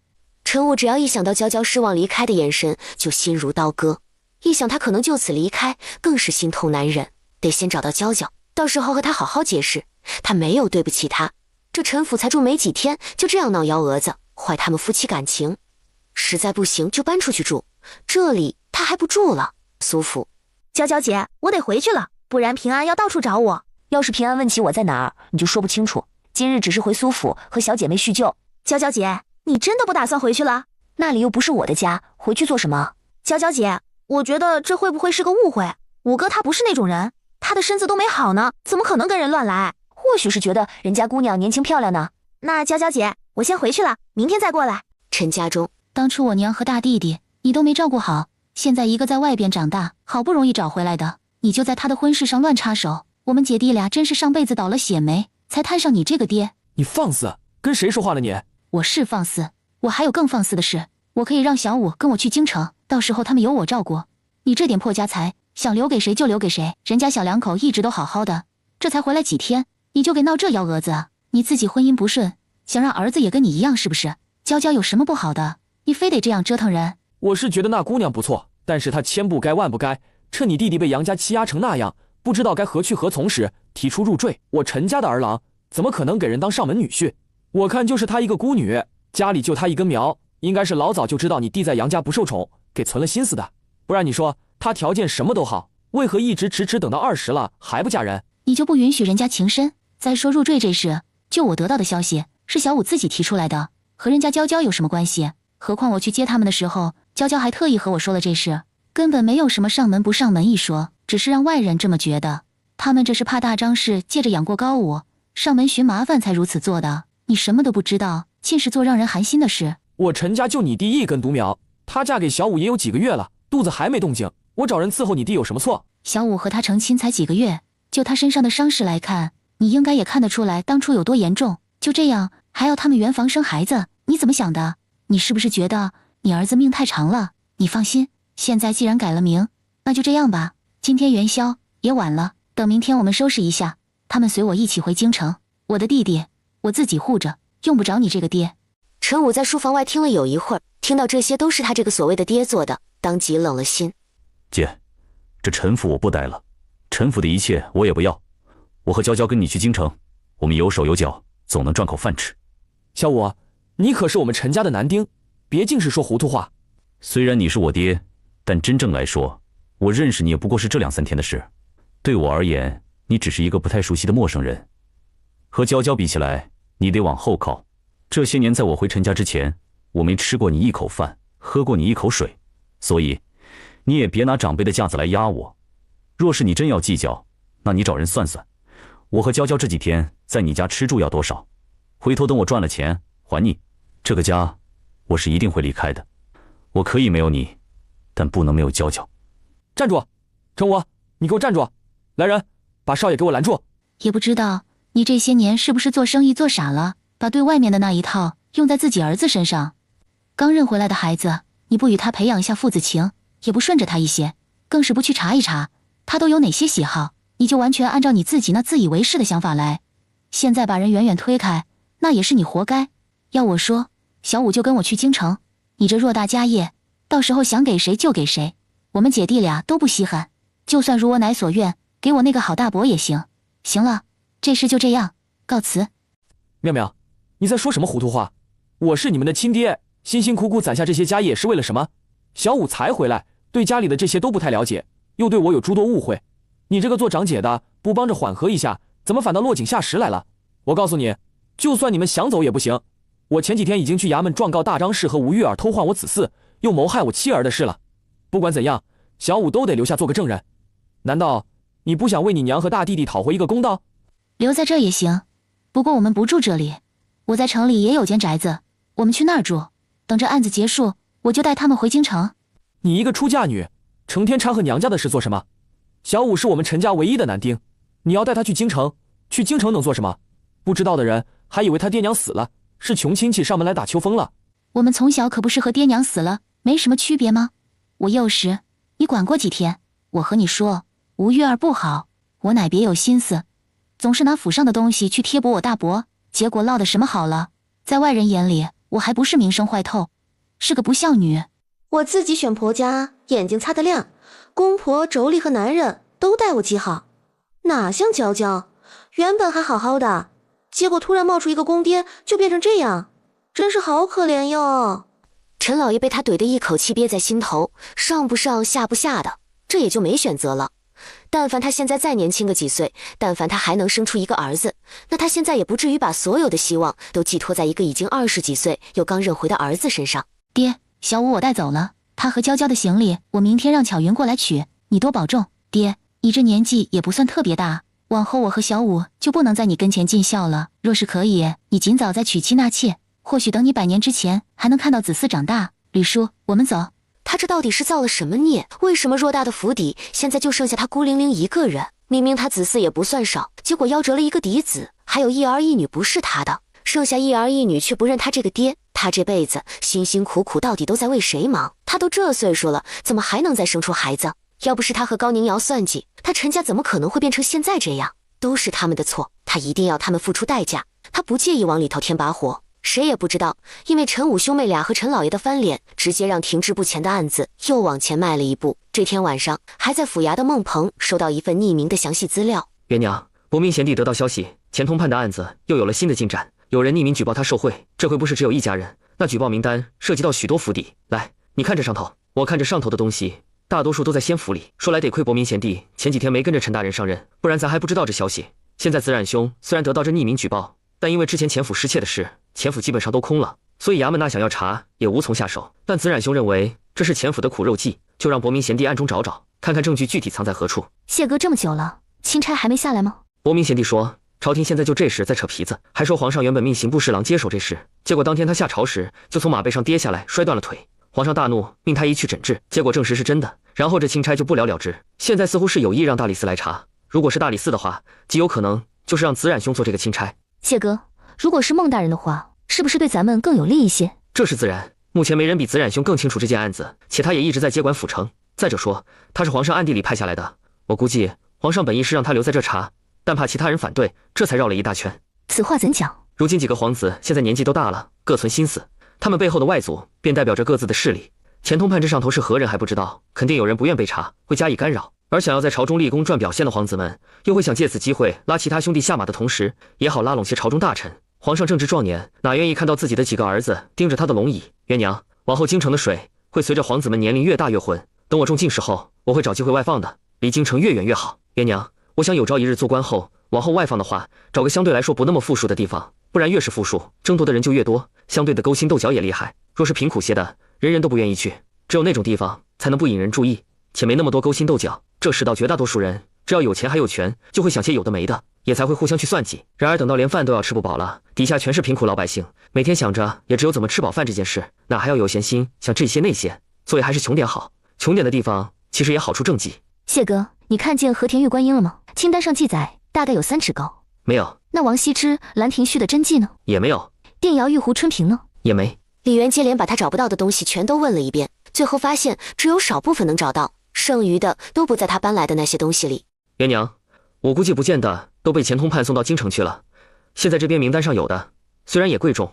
陈武只要一想到娇娇失望离开的眼神，就心如刀割。一想他可能就此离开，更是心痛难忍。得先找到娇娇，到时候和他好好解释，他没有对不起他。这陈府才住没几天，就这样闹幺蛾子，坏他们夫妻感情。实在不行就搬出去住，这里他还不住了。苏府，娇娇姐，我得回去了，不然平安要到处找我。要是平安问起我在哪儿，你就说不清楚。今日只是回苏府和小姐妹叙旧。娇娇姐，你真的不打算回去了？那里又不是我的家，回去做什么？娇娇姐，我觉得这会不会是个误会？五哥他不是那种人，他的身子都没好呢，怎么可能跟人乱来？或许是觉得人家姑娘年轻漂亮呢。那娇娇姐，我先回去了，明天再过来。陈家中，当初我娘和大弟弟你都没照顾好，现在一个在外边长大，好不容易找回来的，你就在他的婚事上乱插手，我们姐弟俩真是上辈子倒了血霉，才摊上你这个爹。你放肆，跟谁说话呢你？我是放肆，我还有更放肆的事，我可以让小五跟我去京城，到时候他们有我照顾。你这点破家财，想留给谁就留给谁，人家小两口一直都好好的，这才回来几天，你就给闹这幺蛾子啊？你自己婚姻不顺，想让儿子也跟你一样是不是？娇娇有什么不好的？你非得这样折腾人？我是觉得那姑娘不错，但是她千不该万不该，趁你弟弟被杨家欺压成那样，不知道该何去何从时，提出入赘。我陈家的儿郎怎么可能给人当上门女婿？我看就是她一个孤女，家里就她一根苗，应该是老早就知道你弟在杨家不受宠，给存了心思的。不然你说她条件什么都好，为何一直迟迟等到20了还不嫁人？你就不允许人家情深？再说入赘这事，就我得到的消息是小五自己提出来的，和人家娇娇有什么关系？何况我去接他们的时候，娇娇还特意和我说了这事，根本没有什么上门不上门一说，只是让外人这么觉得。他们这是怕大张氏借着养过高武，上门寻麻烦才如此做的。你什么都不知道，尽是做让人寒心的事。我陈家就你弟一根独苗，她嫁给小五也有几个月了，肚子还没动静，我找人伺候你弟有什么错？小五和他成亲才几个月，就他身上的伤势来看，你应该也看得出来当初有多严重。就这样还要他们圆房生孩子，你怎么想的？你是不是觉得你儿子命太长了？你放心，现在既然改了名，那就这样吧。今天元宵也晚了，等明天我们收拾一下，他们随我一起回京城。我的弟弟我自己护着，用不着你这个爹。陈武在书房外听了有一会儿，听到这些都是他这个所谓的爹做的，当即冷了心。姐，这陈府我不待了，陈府的一切我也不要，我和娇娇跟你去京城，我们有手有脚，总能赚口饭吃。小五，你可是我们陈家的男丁，别尽是说糊涂话。虽然你是我爹，但真正来说，我认识你也不过是这2-3天的事。对我而言，你只是一个不太熟悉的陌生人。和娇娇比起来，你得往后靠。这些年在我回陈家之前，我没吃过你一口饭，喝过你一口水，所以你也别拿长辈的架子来压我。若是你真要计较，那你找人算算，我和娇娇这几天在你家吃住要多少，回头等我赚了钱还你。这个家我是一定会离开的，我可以没有你，但不能没有娇娇。站住！陈武，你给我站住！来人，把少爷给我拦住！也不知道你这些年是不是做生意做傻了，把对外面的那一套用在自己儿子身上。刚认回来的孩子，你不与他培养一下父子情，也不顺着他一些，更是不去查一查他都有哪些喜好，你就完全按照你自己那自以为是的想法来。现在把人远远推开，那也是你活该。要我说，小五就跟我去京城，你这偌大家业，到时候想给谁就给谁，我们姐弟俩都不稀罕，就算如我奶所愿，给我那个好大伯也行。行了，这事就这样，告辞。妙妙，你在说什么糊涂话？我是你们的亲爹，辛辛苦苦攒下这些家业是为了什么？小五才回来，对家里的这些都不太了解，又对我有诸多误会。你这个做长姐的不帮着缓和一下，怎么反倒落井下石来了？我告诉你，就算你们想走也不行。我前几天已经去衙门状告大张氏和吴玉儿偷换我子嗣，又谋害我妻儿的事了。不管怎样，小五都得留下做个证人。难道你不想为你娘和大弟弟讨回一个公道？留在这也行，不过我们不住这里，我在城里也有间宅子，我们去那儿住。等这案子结束，我就带他们回京城。你一个出嫁女，成天掺和娘家的事做什么？小五是我们陈家唯一的男丁，你要带他去京城，去京城能做什么？不知道的人还以为他爹娘死了，是穷亲戚上门来打秋风了。我们从小可不是和爹娘死了没什么区别吗？我幼时你管过几天？我和你说，吴玉儿不好，我奶别有心思，总是拿府上的东西去贴补我大伯，结果落得什么好了？在外人眼里，我还不是名声坏透，是个不孝女。我自己选婆家，眼睛擦得亮，公婆、妯娌和男人都待我极好，哪像娇娇，原本还好好的，结果突然冒出一个公爹，就变成这样，真是好可怜哟。陈老爷被他怼得一口气憋在心头，上不上下不下的，这也就没选择了。但凡他现在再年轻个几岁，但凡他还能生出一个儿子，那他现在也不至于把所有的希望都寄托在一个已经20几岁又刚认回的儿子身上。爹，小五我带走了，他和娇娇的行李我明天让巧云过来取，你多保重。爹，你这年纪也不算特别大，往后我和小五就不能在你跟前尽孝了。若是可以，你尽早再娶妻纳妾，或许等你100年之前还能看到子嗣长大。吕叔，我们走。他这到底是造了什么孽？为什么偌大的府邸现在就剩下他孤零零一个人？明明他子嗣也不算少，结果夭折了一个嫡子，还有一儿一女不是他的，剩下一儿一女却不认他这个爹。他这辈子辛辛苦苦到底都在为谁忙？他都这岁数了，怎么还能再生出孩子？要不是他和高宁瑶算计，他陈家怎么可能会变成现在这样？都是他们的错，他一定要他们付出代价。他不介意往里头添把火。谁也不知道，因为陈武兄妹俩和陈老爷的翻脸，直接让停滞不前的案子又往前迈了一步。这天晚上，还在府衙的孟鹏收到一份匿名的详细资料。元娘，伯明贤弟得到消息，钱通判的案子又有了新的进展，有人匿名举报他受贿，这回不是只有一家人，那举报名单涉及到许多府邸。来，你看这上头。我看这上头的东西，大多数都在先府里。说来得亏伯明贤弟前几天没跟着陈大人上任，不然咱还不知道这消息。现在子冉兄虽然得到这匿名举报，但因为之前钱府失窃的事，钱府基本上都空了，所以衙门那想要查也无从下手。但子冉兄认为这是钱府的苦肉计，就让伯明贤弟暗中找找，看看证据具体藏在何处。谢哥这么久了，钦差还没下来吗？伯明贤弟说，朝廷现在就这事在扯皮子，还说皇上原本命刑部侍郎接手这事，结果当天他下朝时就从马背上跌下来，摔断了腿。皇上大怒，命太医去诊治，结果证实是真的，然后这钦差就不了了之。现在似乎是有意让大理寺来查，如果是大理寺的话，极有可能就是让子冉兄做这个钦差。谢哥，如果是孟大人的话，是不是对咱们更有利一些？这是自然，目前没人比子冉兄更清楚这件案子，且他也一直在接管府城。再者说，他是皇上暗地里派下来的，我估计皇上本意是让他留在这查，但怕其他人反对，这才绕了一大圈。此话怎讲？如今几个皇子现在年纪都大了，各存心思，他们背后的外族便代表着各自的势力。钱通判这上头是何人还不知道，肯定有人不愿被查，会加以干扰。而想要在朝中立功赚表现的皇子们，又会想借此机会拉其他兄弟下马的同时，也好拉拢些朝中大臣。皇上正值壮年，哪愿意看到自己的几个儿子盯着他的龙椅？元娘，往后京城的水会随着皇子们年龄越大越浑，等我中进士后，我会找机会外放的，离京城越远越好。元娘，我想有朝一日做官后，往后外放的话，找个相对来说不那么富庶的地方，不然越是富庶，争夺的人就越多，相对的勾心斗角也厉害。若是贫苦些的，人人都不愿意去，只有那种地方才能不引人注意，且没那么多勾心斗角。这使到绝大多数人只要有钱还有权，就会想些有的没的，也才会互相去算计。然而等到连饭都要吃不饱了，底下全是贫苦老百姓，每天想着也只有怎么吃饱饭这件事，哪还要有闲心想这些那些？所以还是穷点好，穷点的地方其实也好处政绩。谢哥，你看见和田玉观音了吗？清单上记载大概有3尺高。没有。那王羲之、兰亭序的真迹呢？也没有。电窑玉壶春瓶呢？也没。李元接连把他找不到的东西全都问了一遍，最后发现只有少部分能找到，剩余的都不在他搬来的那些东西里。元娘，我估计不见得都被钱通判送到京城去了。现在这边名单上有的，虽然也贵重，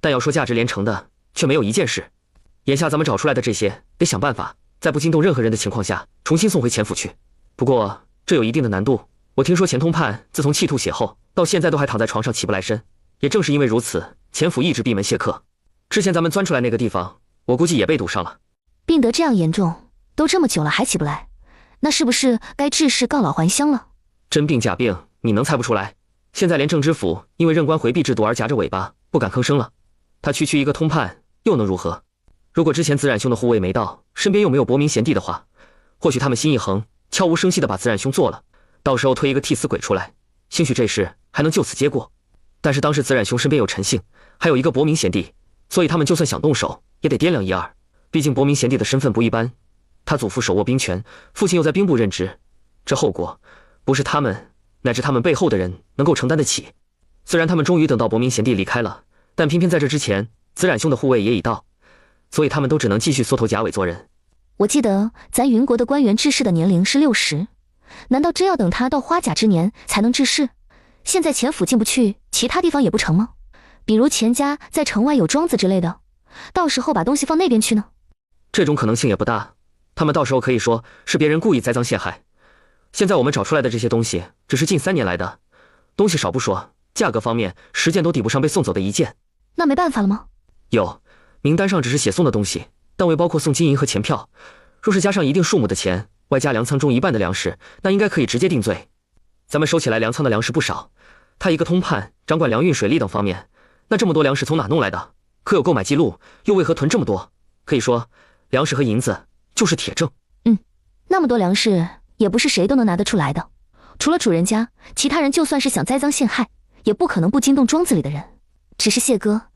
但要说价值连城的，却没有一件是。眼下咱们找出来的这些，得想办法，在不惊动任何人的情况下，重新送回钱府去。不过这有一定的难度。我听说钱通判自从弃兔血后，到现在都还躺在床上起不来身。也正是因为如此，钱府一直闭门谢客。之前咱们钻出来那个地方，我估计也被堵上了。病得这样严重，都这么久了还起不来，那是不是该治事告老还乡了？真病假病，你能猜不出来？现在连郑知府因为任官回避制度而夹着尾巴不敢吭声了。他区区一个通判又能如何？如果之前子冉兄的护卫没到，身边又没有伯明贤弟的话，或许他们心一横，悄无声息地把子冉兄做了，到时候推一个替死鬼出来，兴许这事还能就此结果。但是当时子冉兄身边有陈姓，还有一个伯明贤弟，所以他们就算想动手，也得掂量一二。毕竟伯明贤弟的身份不一般，他祖父手握兵权，父亲又在兵部任职，这后果不是他们乃至他们背后的人能够承担得起。虽然他们终于等到伯明贤弟离开了，但偏偏在这之前，子冉兄的护卫也已到，所以他们都只能继续缩头假尾做人。我记得咱云国的官员治世的年龄是60，难道真要等他到花甲之年才能治世？现在钱府进不去，其他地方也不成吗？比如钱家在城外有庄子之类的，到时候把东西放那边去呢？这种可能性也不大，他们到时候可以说是别人故意栽赃陷害。现在我们找出来的这些东西，只是近3年来的东西少不说，价格方面10件都抵不上被送走的1件。那没办法了吗？有，名单上只是写送的东西，但未包括送金银和钱票。若是加上一定数目的钱，外加粮仓中1半的粮食，那应该可以直接定罪。咱们收起来粮仓的粮食不少，他一个通判掌管粮运水利等方面，那这么多粮食从哪弄来的？可有购买记录，又为何囤这么多？可以说粮食和银子就是铁证。那么多粮食也不是谁都能拿得出来的，除了主人家，其他人就算是想栽赃陷害，也不可能不惊动庄子里的人。只是谢哥，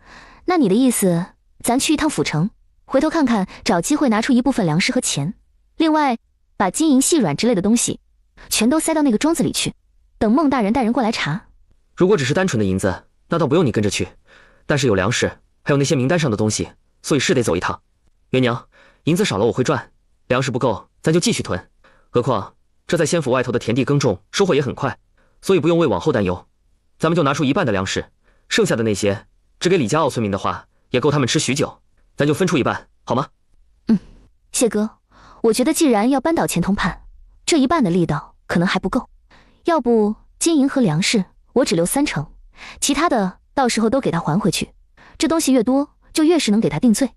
那你的意思，咱去一趟府城，回头看看，找机会拿出一部分粮食和钱，另外把金银细软之类的东西全都塞到那个庄子里去，等孟大人带人过来查。如果只是单纯的银子，那倒不用你跟着去，但是有粮食，还有那些名单上的东西，所以是得走一趟。元娘，银子少了我会赚，粮食不够咱就继续囤。何况这在仙府外头的田地耕种收获也很快，所以不用为往后担忧。咱们就拿出1半的粮食，剩下的那些只给李家傲村民的话，也够他们吃许久，咱就分出1半，好吗？谢哥，我觉得既然要扳倒钱通判，这1半的力道可能还不够，要不金银和粮食我只留30%，其他的到时候都给他还回去。这东西越多，就越是能给他定罪。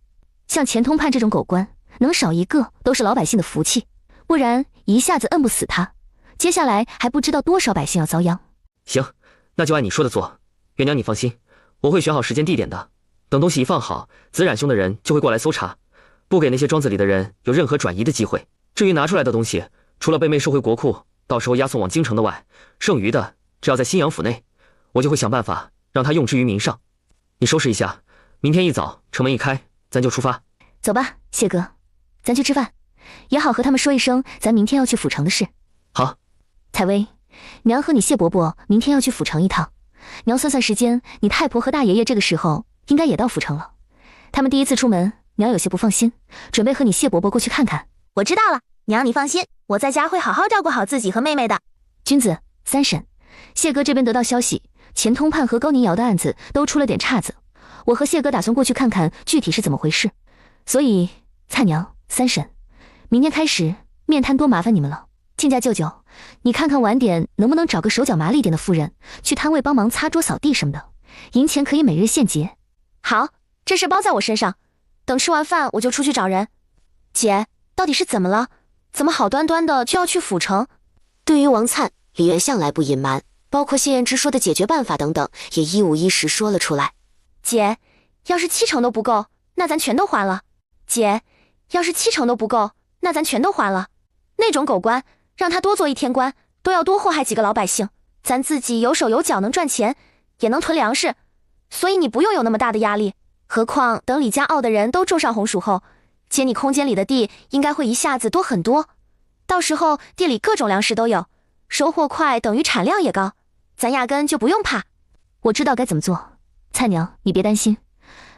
像钱通判这种狗官，能少一个都是老百姓的福气，不然一下子摁不死他，接下来还不知道多少百姓要遭殃。行，那就按你说的做。元娘你放心，我会选好时间地点的，等东西一放好，子冉兄的人就会过来搜查，不给那些庄子里的人有任何转移的机会。至于拿出来的东西，除了被妹收回国库，到时候押送往京城的外，剩余的只要在新阳府内，我就会想办法让他用之于民上。你收拾一下，明天一早城门一开，咱就出发。走吧，谢哥，咱去吃饭，也好和他们说一声咱明天要去府城的事。好。采薇，娘和你谢伯伯明天要去府城一趟，娘算算时间，你太婆和大爷爷这个时候应该也到府城了。他们第一次出门，娘有些不放心，准备和你谢伯伯过去看看。我知道了，娘你放心，我在家会好好照顾好自己和妹妹的。君子，三婶，谢哥这边得到消息，钱通判和高宁瑶的案子都出了点岔子，我和谢哥打算过去看看具体是怎么回事。所以蔡娘、三婶，明天开始面摊多麻烦你们了。亲家舅舅，你看看晚点能不能找个手脚麻利点的妇人去摊位帮忙擦桌扫地什么的，银钱可以每日现结。好，这事包在我身上，等吃完饭我就出去找人。姐，到底是怎么了？怎么好端端的就要去府城？对于王粲，李渊向来不隐瞒，包括谢燕之说的解决办法等等，也一五一十说了出来。姐，要是70%都不够，那咱全都还了。姐，要是70%都不够，那咱全都还了。那种狗官，让他多做1天官，都要多祸害几个老百姓。咱自己有手有脚能赚钱，也能囤粮食，所以你不用有那么大的压力。何况等李家傲的人都种上红薯后，姐你空间里的地应该会一下子多很多，到时候地里各种粮食都有，收获快等于产量也高，咱压根就不用怕。我知道该怎么做，蔡娘你别担心，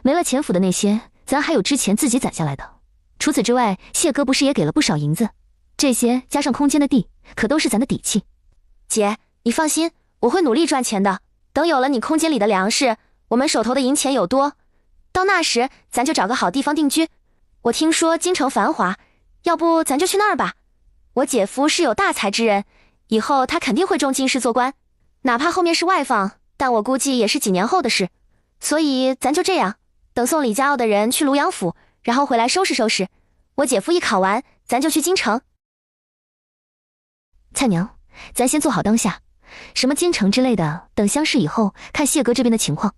没了钱府的那些，咱还有之前自己攒下来的。除此之外，谢哥不是也给了不少银子，这些加上空间的地，可都是咱的底气。姐，你放心，我会努力赚钱的。等有了你空间里的粮食，我们手头的银钱有多，到那时咱就找个好地方定居。我听说京城繁华，要不咱就去那儿吧。我姐夫是有大才之人，以后他肯定会中进士做官，哪怕后面是外放，但我估计也是几年后的事。所以咱就这样，等送李家傲的人去庐阳府，然后回来收拾收拾，我姐夫一考完，咱就去京城。蔡娘，咱先做好当下，什么京城之类的，等乡试以后看谢哥这边的情况。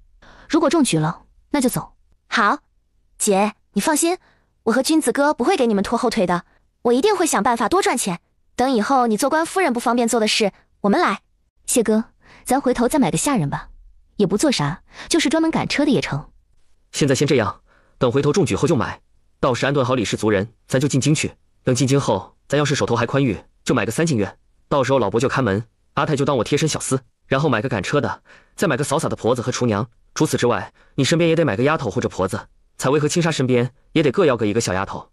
如果中举了，那就走。好，姐，你放心，我和君子哥不会给你们拖后腿的，我一定会想办法多赚钱。等以后你做官夫人不方便做的事，我们来。谢哥，咱回头再买个下人吧，也不做啥，就是专门赶车的也成。现在先这样，等回头中举后就买，到时安顿好李氏族人，咱就进京去。等进京后，咱要是手头还宽裕，就买个3进院，到时候老伯就看门，阿泰就当我贴身小厮，然后买个赶车的，再买个扫洒的婆子和厨娘。除此之外，你身边也得买个丫头或者婆子，采薇和青纱身边也得各要个一个小丫头。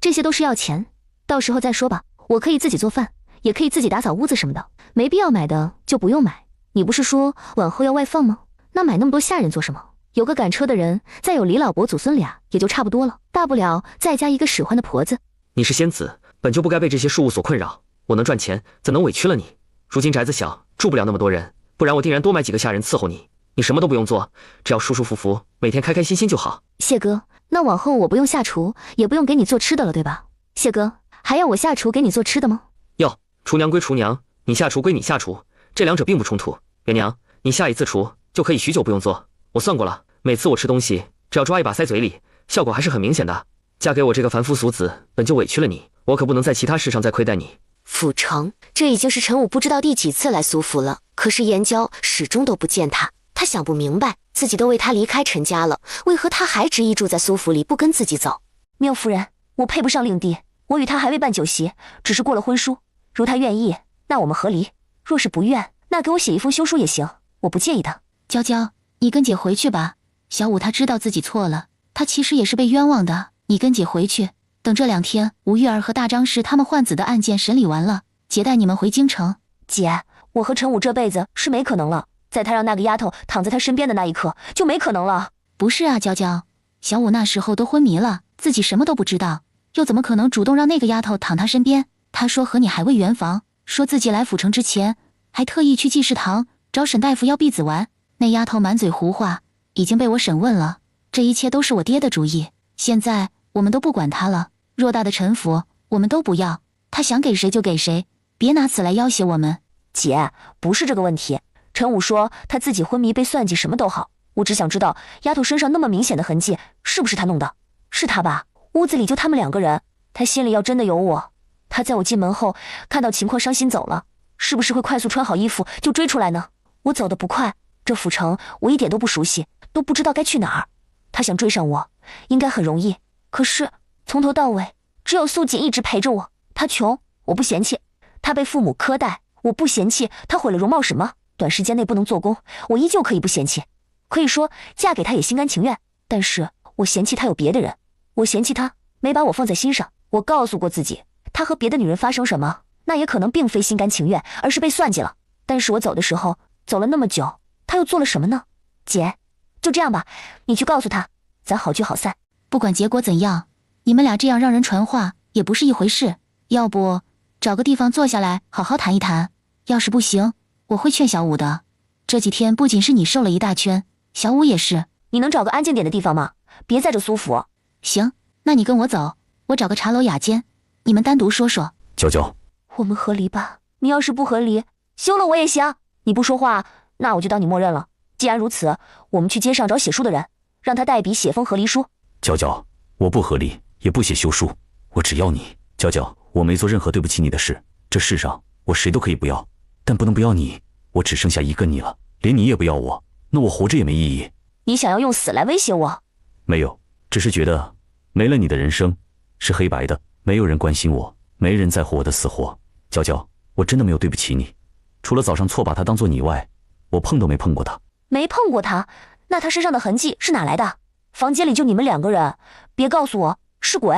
这些都是要钱，到时候再说吧。我可以自己做饭，也可以自己打扫屋子什么的，没必要买的就不用买。你不是说往后要外放吗？那买那么多下人做什么？有个赶车的人，再有李老伯祖孙俩，也就差不多了，大不了再加一个使唤的婆子。你是仙子，本就不该被这些事物所困扰，我能赚钱，怎能委屈了你？如今宅子小，住不了那么多人，不然我定然多买几个下人伺候你。你什么都不用做，只要舒舒服服，每天开开心心就好。谢哥，那往后我不用下厨，也不用给你做吃的了，对吧？谢哥，还要我下厨给你做吃的吗？哟，厨娘归厨娘，你下厨归你下厨，这两者并不冲突。元娘，你下一次厨就可以许久不用做，我算过了，每次我吃东西，只要抓一把塞嘴里，效果还是很明显的。嫁给我这个凡夫俗子，本就委屈了你，我可不能在其他事上再亏待你。府城，这已经是陈武不知道第几次来苏府了，可是燕郊始终都不见他。他想不明白，自己都为他离开陈家了，为何他还执意住在苏府里不跟自己走？缪夫人，我配不上令弟，我与他还未办酒席，只是过了婚书。如他愿意，那我们和离；若是不愿，那给我写一封休书也行，我不介意的。娇娇，你跟姐回去吧。小武他知道自己错了，他其实也是被冤枉的。你跟姐回去，等这2天吴玉儿和大张氏他们换子的案件审理完了，姐带你们回京城。姐，我和陈武这辈子是没可能了。在他让那个丫头躺在他身边的那一刻，就没可能了。不是啊，娇娇，小武那时候都昏迷了，自己什么都不知道，又怎么可能主动让那个丫头躺他身边？他说和你还未圆房，说自己来府城之前，还特意去济世堂找沈大夫要避子丸。那丫头满嘴胡话，已经被我审问了。这一切都是我爹的主意，现在我们都不管他了。偌大的陈府，我们都不要，他想给谁就给谁，别拿此来要挟我们。姐，不是这个问题。陈武说他自己昏迷被算计什么都好，我只想知道丫头身上那么明显的痕迹是不是他弄的？是他吧？屋子里就他们2个人，他心里要真的有我，他在我进门后看到情况伤心走了，是不是会快速穿好衣服就追出来呢？我走得不快，这府城我一点都不熟悉，都不知道该去哪儿。他想追上我应该很容易，可是从头到尾只有素锦一直陪着我。他穷我不嫌弃，他被父母苛待我不嫌弃，他毁了容貌什么短时间内不能做工，我依旧可以不嫌弃，可以说嫁给他也心甘情愿。但是我嫌弃他有别的人，我嫌弃他没把我放在心上。我告诉过自己，他和别的女人发生什么，那也可能并非心甘情愿，而是被算计了。但是我走的时候，走了那么久，他又做了什么呢？姐，就这样吧，你去告诉他，咱好聚好散。不管结果怎样，你们俩这样让人传话也不是一回事。要不找个地方坐下来好好谈一谈，要是不行，我会劝小武的。这几天不仅是你瘦了一大圈，小武也是。你能找个安静点的地方吗？别在这苏府。行，那你跟我走，我找个茶楼雅间，你们单独说说。娇娇，我们和离吧。你要是不和离，休了我也行。你不说话，那我就当你默认了。既然如此，我们去街上找写书的人，让他代笔写封和离书。娇娇，我不和离，也不写休书，我只要你。娇娇，我没做任何对不起你的事，这世上我谁都可以不要，但不能不要你。我只剩下一个你了，连你也不要我，那我活着也没意义。你想要用死来威胁我？没有，只是觉得没了你的人生是黑白的，没有人关心我，没人在乎我的死活。娇娇，我真的没有对不起你，除了早上错把他当作你外，我碰都没碰过他。没碰过他？那他身上的痕迹是哪来的？房间里就你们2个人，别告诉我是鬼。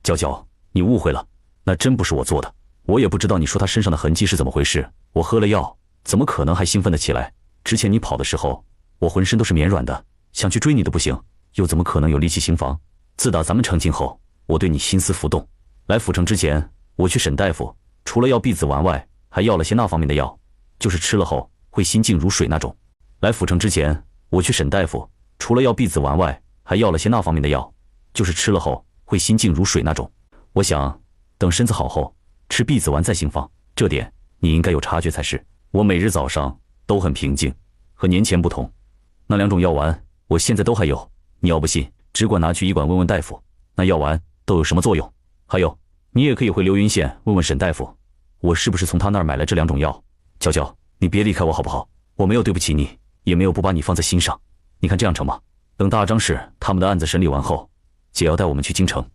娇娇，你误会了，那真不是我做的，我也不知道你说他身上的痕迹是怎么回事。我喝了药，怎么可能还兴奋得起来？之前你跑的时候，我浑身都是绵软的，想去追你都不行，又怎么可能有力气行房？自打咱们成亲后，我对你心思浮动。来府城之前，我去沈大夫，除了要避子丸外，还要了些那方面的药，就是吃了后会心静如水那种。来府城之前，我去沈大夫，除了要避子丸外，还要了些那方面的药，就是吃了后会心静如水那种。我想等身子好后吃避子丸再行房，这点你应该有察觉才是。我每日早上都很平静，和年前不同。那2种药丸我现在都还有，你要不信，只管拿去医馆问问大夫，那药丸都有什么作用。还有，你也可以回流云县问问沈大夫，我是不是从他那儿买了这2种药。娇娇，你别离开我好不好？我没有对不起你，也没有不把你放在心上。你看这样成吗？等大张氏他们的案子审理完后，姐要带我们去京城。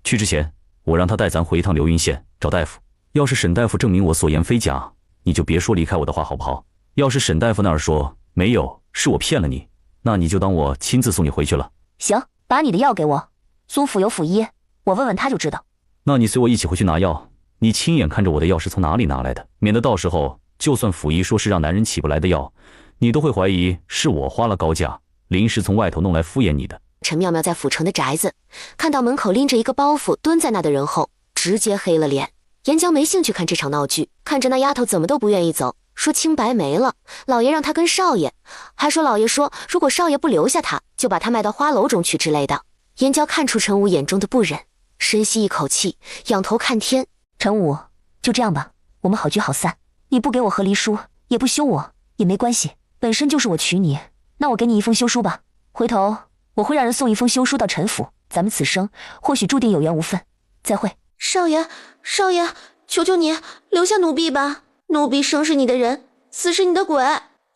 去之前，我让他带咱回一趟流云县找大夫。要是沈大夫证明我所言非假，你就别说离开我的话好不好？要是沈大夫那儿说没有，是我骗了你，那你就当我亲自送你回去了。行，把你的药给我，苏府有府医，我问问他就知道。那你随我一起回去拿药，你亲眼看着我的药是从哪里拿来的，免得到时候就算府医说是让男人起不来的药，你都会怀疑是我花了高价临时从外头弄来敷衍你的。陈妙妙在府城的宅子看到门口拎着一个包袱蹲在那的人后，直接黑了脸。颜娇没兴趣看这场闹剧，看着那丫头怎么都不愿意走，说清白没了，老爷让她跟少爷，还说老爷说如果少爷不留下她，就把她卖到花楼中去之类的。颜娇看出陈武眼中的不忍，深吸一口气，仰头看天。陈武，就这样吧，我们好聚好散。你不给我和离书，也不休我，也没关系，本身就是我娶你，那我给你一封休书吧。回头我会让人送一封休书到陈府，咱们此生或许注定有缘无分。再会。少爷，少爷，求求你留下奴婢吧，奴婢生是你的人，死是你的鬼，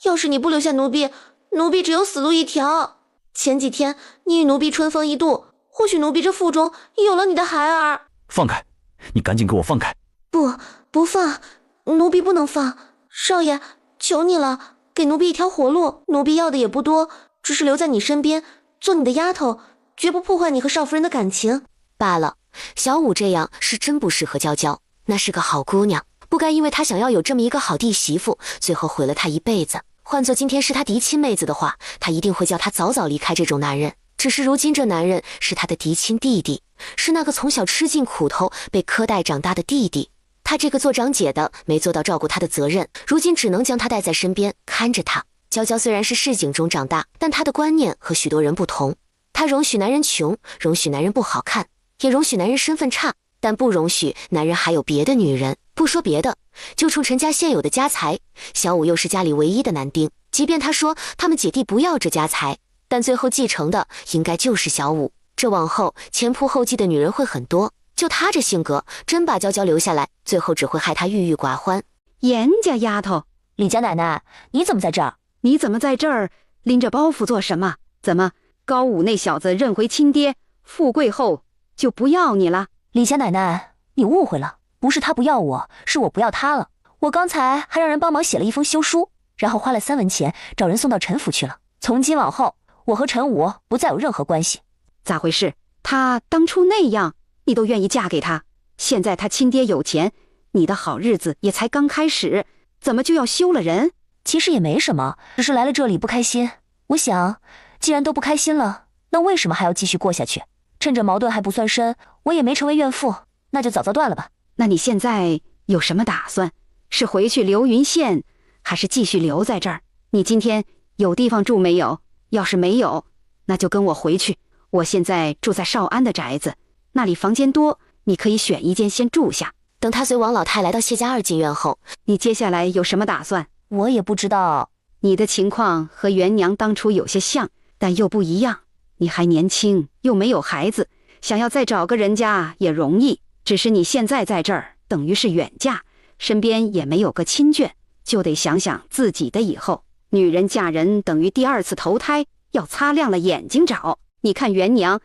要是你不留下奴婢，奴婢只有死路一条。前几天你与奴婢春风一度，或许奴婢这腹中有了你的孩儿。放开，你赶紧给我放开。不放，奴婢不能放。少爷，求你了，给奴婢一条活路，奴婢要的也不多，只是留在你身边，做你的丫头，绝不破坏你和少夫人的感情罢了。小五这样是真不适合娇娇，那是个好姑娘，不该因为她想要有这么一个好弟媳妇，最后毁了她一辈子。换做今天是她嫡亲妹子的话，她一定会叫她早早离开这种男人。只是如今这男人是她的嫡亲弟弟，是那个从小吃尽苦头被苛待长大的弟弟。她这个做长姐的没做到照顾他的责任，如今只能将他带在身边看着他。娇娇虽然是市井中长大，但她的观念和许多人不同，她容许男人穷，容许男人不好看，也容许男人身份差，但不容许男人还有别的女人。不说别的，就冲陈家现有的家财，小五又是家里唯一的男丁，即便他说他们姐弟不要这家财，但最后继承的应该就是小五。这往后前仆后继的女人会很多，就他这性格，真把娇娇留下来，最后只会害他郁郁寡欢。严家丫头，李家奶奶，你怎么在这儿？你怎么在这儿拎着包袱做什么？怎么高武那小子认回亲爹，富贵后就不要你了？李家奶奶，你误会了，不是他不要我，是我不要他了。我刚才还让人帮忙写了一封休书，然后花了3文钱找人送到陈府去了。从今往后，我和陈武不再有任何关系。咋回事？他当初那样，你都愿意嫁给他，现在他亲爹有钱，你的好日子也才刚开始，怎么就要休了人？其实也没什么，只是来了这里不开心。我想，既然都不开心了，那为什么还要继续过下去？趁着矛盾还不算深，我也没成为怨妇，那就早早断了吧。那你现在有什么打算？是回去流云县，还是继续留在这儿？你今天有地方住没有？要是没有，那就跟我回去。我现在住在少安的宅子，那里房间多，你可以选一间先住下。等他随王老太来到谢家二进院后，你接下来有什么打算？我也不知道。你的情况和元娘当初有些像，但又不一样。你还年轻，又没有孩子，想要再找个人家也容易。只是你现在在这儿，等于是远嫁，身边也没有个亲眷，就得想想自己的以后。女人嫁人等于第2次投胎，要擦亮了眼睛找。你看元娘，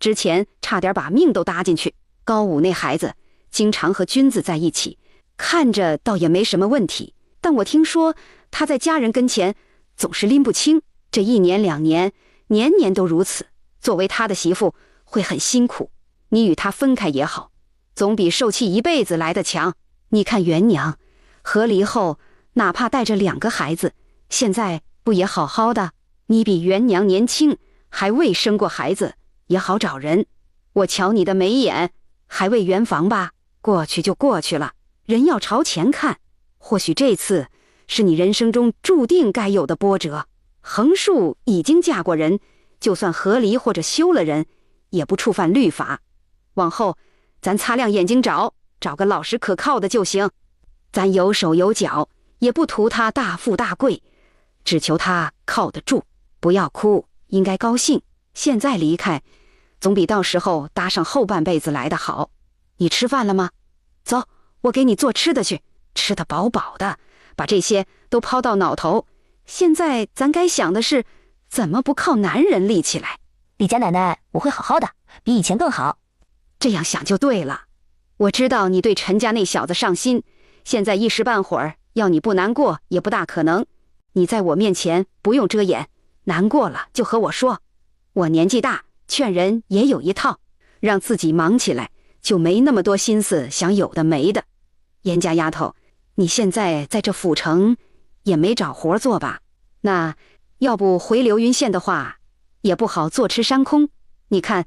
之前差点把命都搭进去。高武那孩子经常和君子在一起，看着倒也没什么问题，但我听说他在家人跟前总是拎不清，这1年2年，年年都如此。作为他的媳妇会很辛苦，你与他分开也好，总比受气一辈子来得强。你看元娘和离后，哪怕带着2个孩子，现在不也好好的？你比元娘年轻，还未生过孩子，也好找人。我瞧你的眉眼，还未圆房吧？过去就过去了，人要朝前看。或许这次是你人生中注定该有的波折。横竖已经嫁过人，就算和离或者休了人，也不触犯律法。往后咱擦亮眼睛找个老实可靠的就行。咱有手有脚，也不图他大富大贵，只求他靠得住。不要哭，应该高兴。现在离开，总比到时候搭上后半辈子来得好。你吃饭了吗？走，我给你做吃的去，吃得饱饱的，把这些都抛到脑头。现在咱该想的是，怎么不靠男人立起来。李家奶奶，我会好好的，比以前更好。这样想就对了。我知道你对陈家那小子上心，现在一时半会儿要你不难过也不大可能。你在我面前不用遮掩，难过了就和我说。我年纪大，劝人也有一套，让自己忙起来，就没那么多心思想有的没的。严家丫头，你现在在这府城也没找活做吧？那要不回流云县的话，也不好坐吃山空。你看，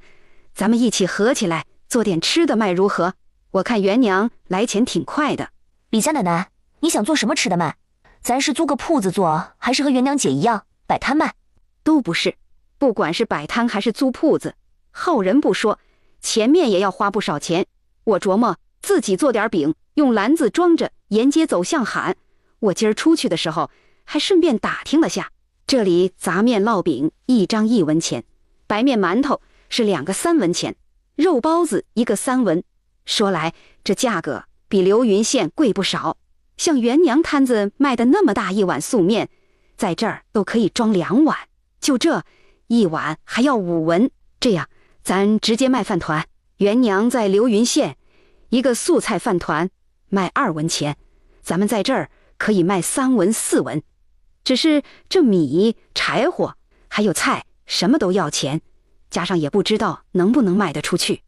咱们一起合起来做点吃的卖如何？我看元娘来钱挺快的。李家奶奶，你想做什么吃的卖？咱是租个铺子做，还是和元娘姐一样摆摊卖？都不是，不管是摆摊还是租铺子，后人不说，前面也要花不少钱。我琢磨自己做点饼，用篮子装着，沿街走巷喊。我今儿出去的时候，还顺便打听了下，这里杂面烙饼一张1文钱，白面馒头是2个3文钱，肉包子1个3文。说来这价格比流云县贵不少。像元娘摊子卖的那么大一碗素面，在这儿都可以装2碗，就这1碗还要5文。这样咱直接卖饭团，元娘在流云县一个素菜饭团卖2文钱，咱们在这儿可以卖3文4文。只是这米柴火还有菜什么都要钱，加上也不知道能不能卖得出去。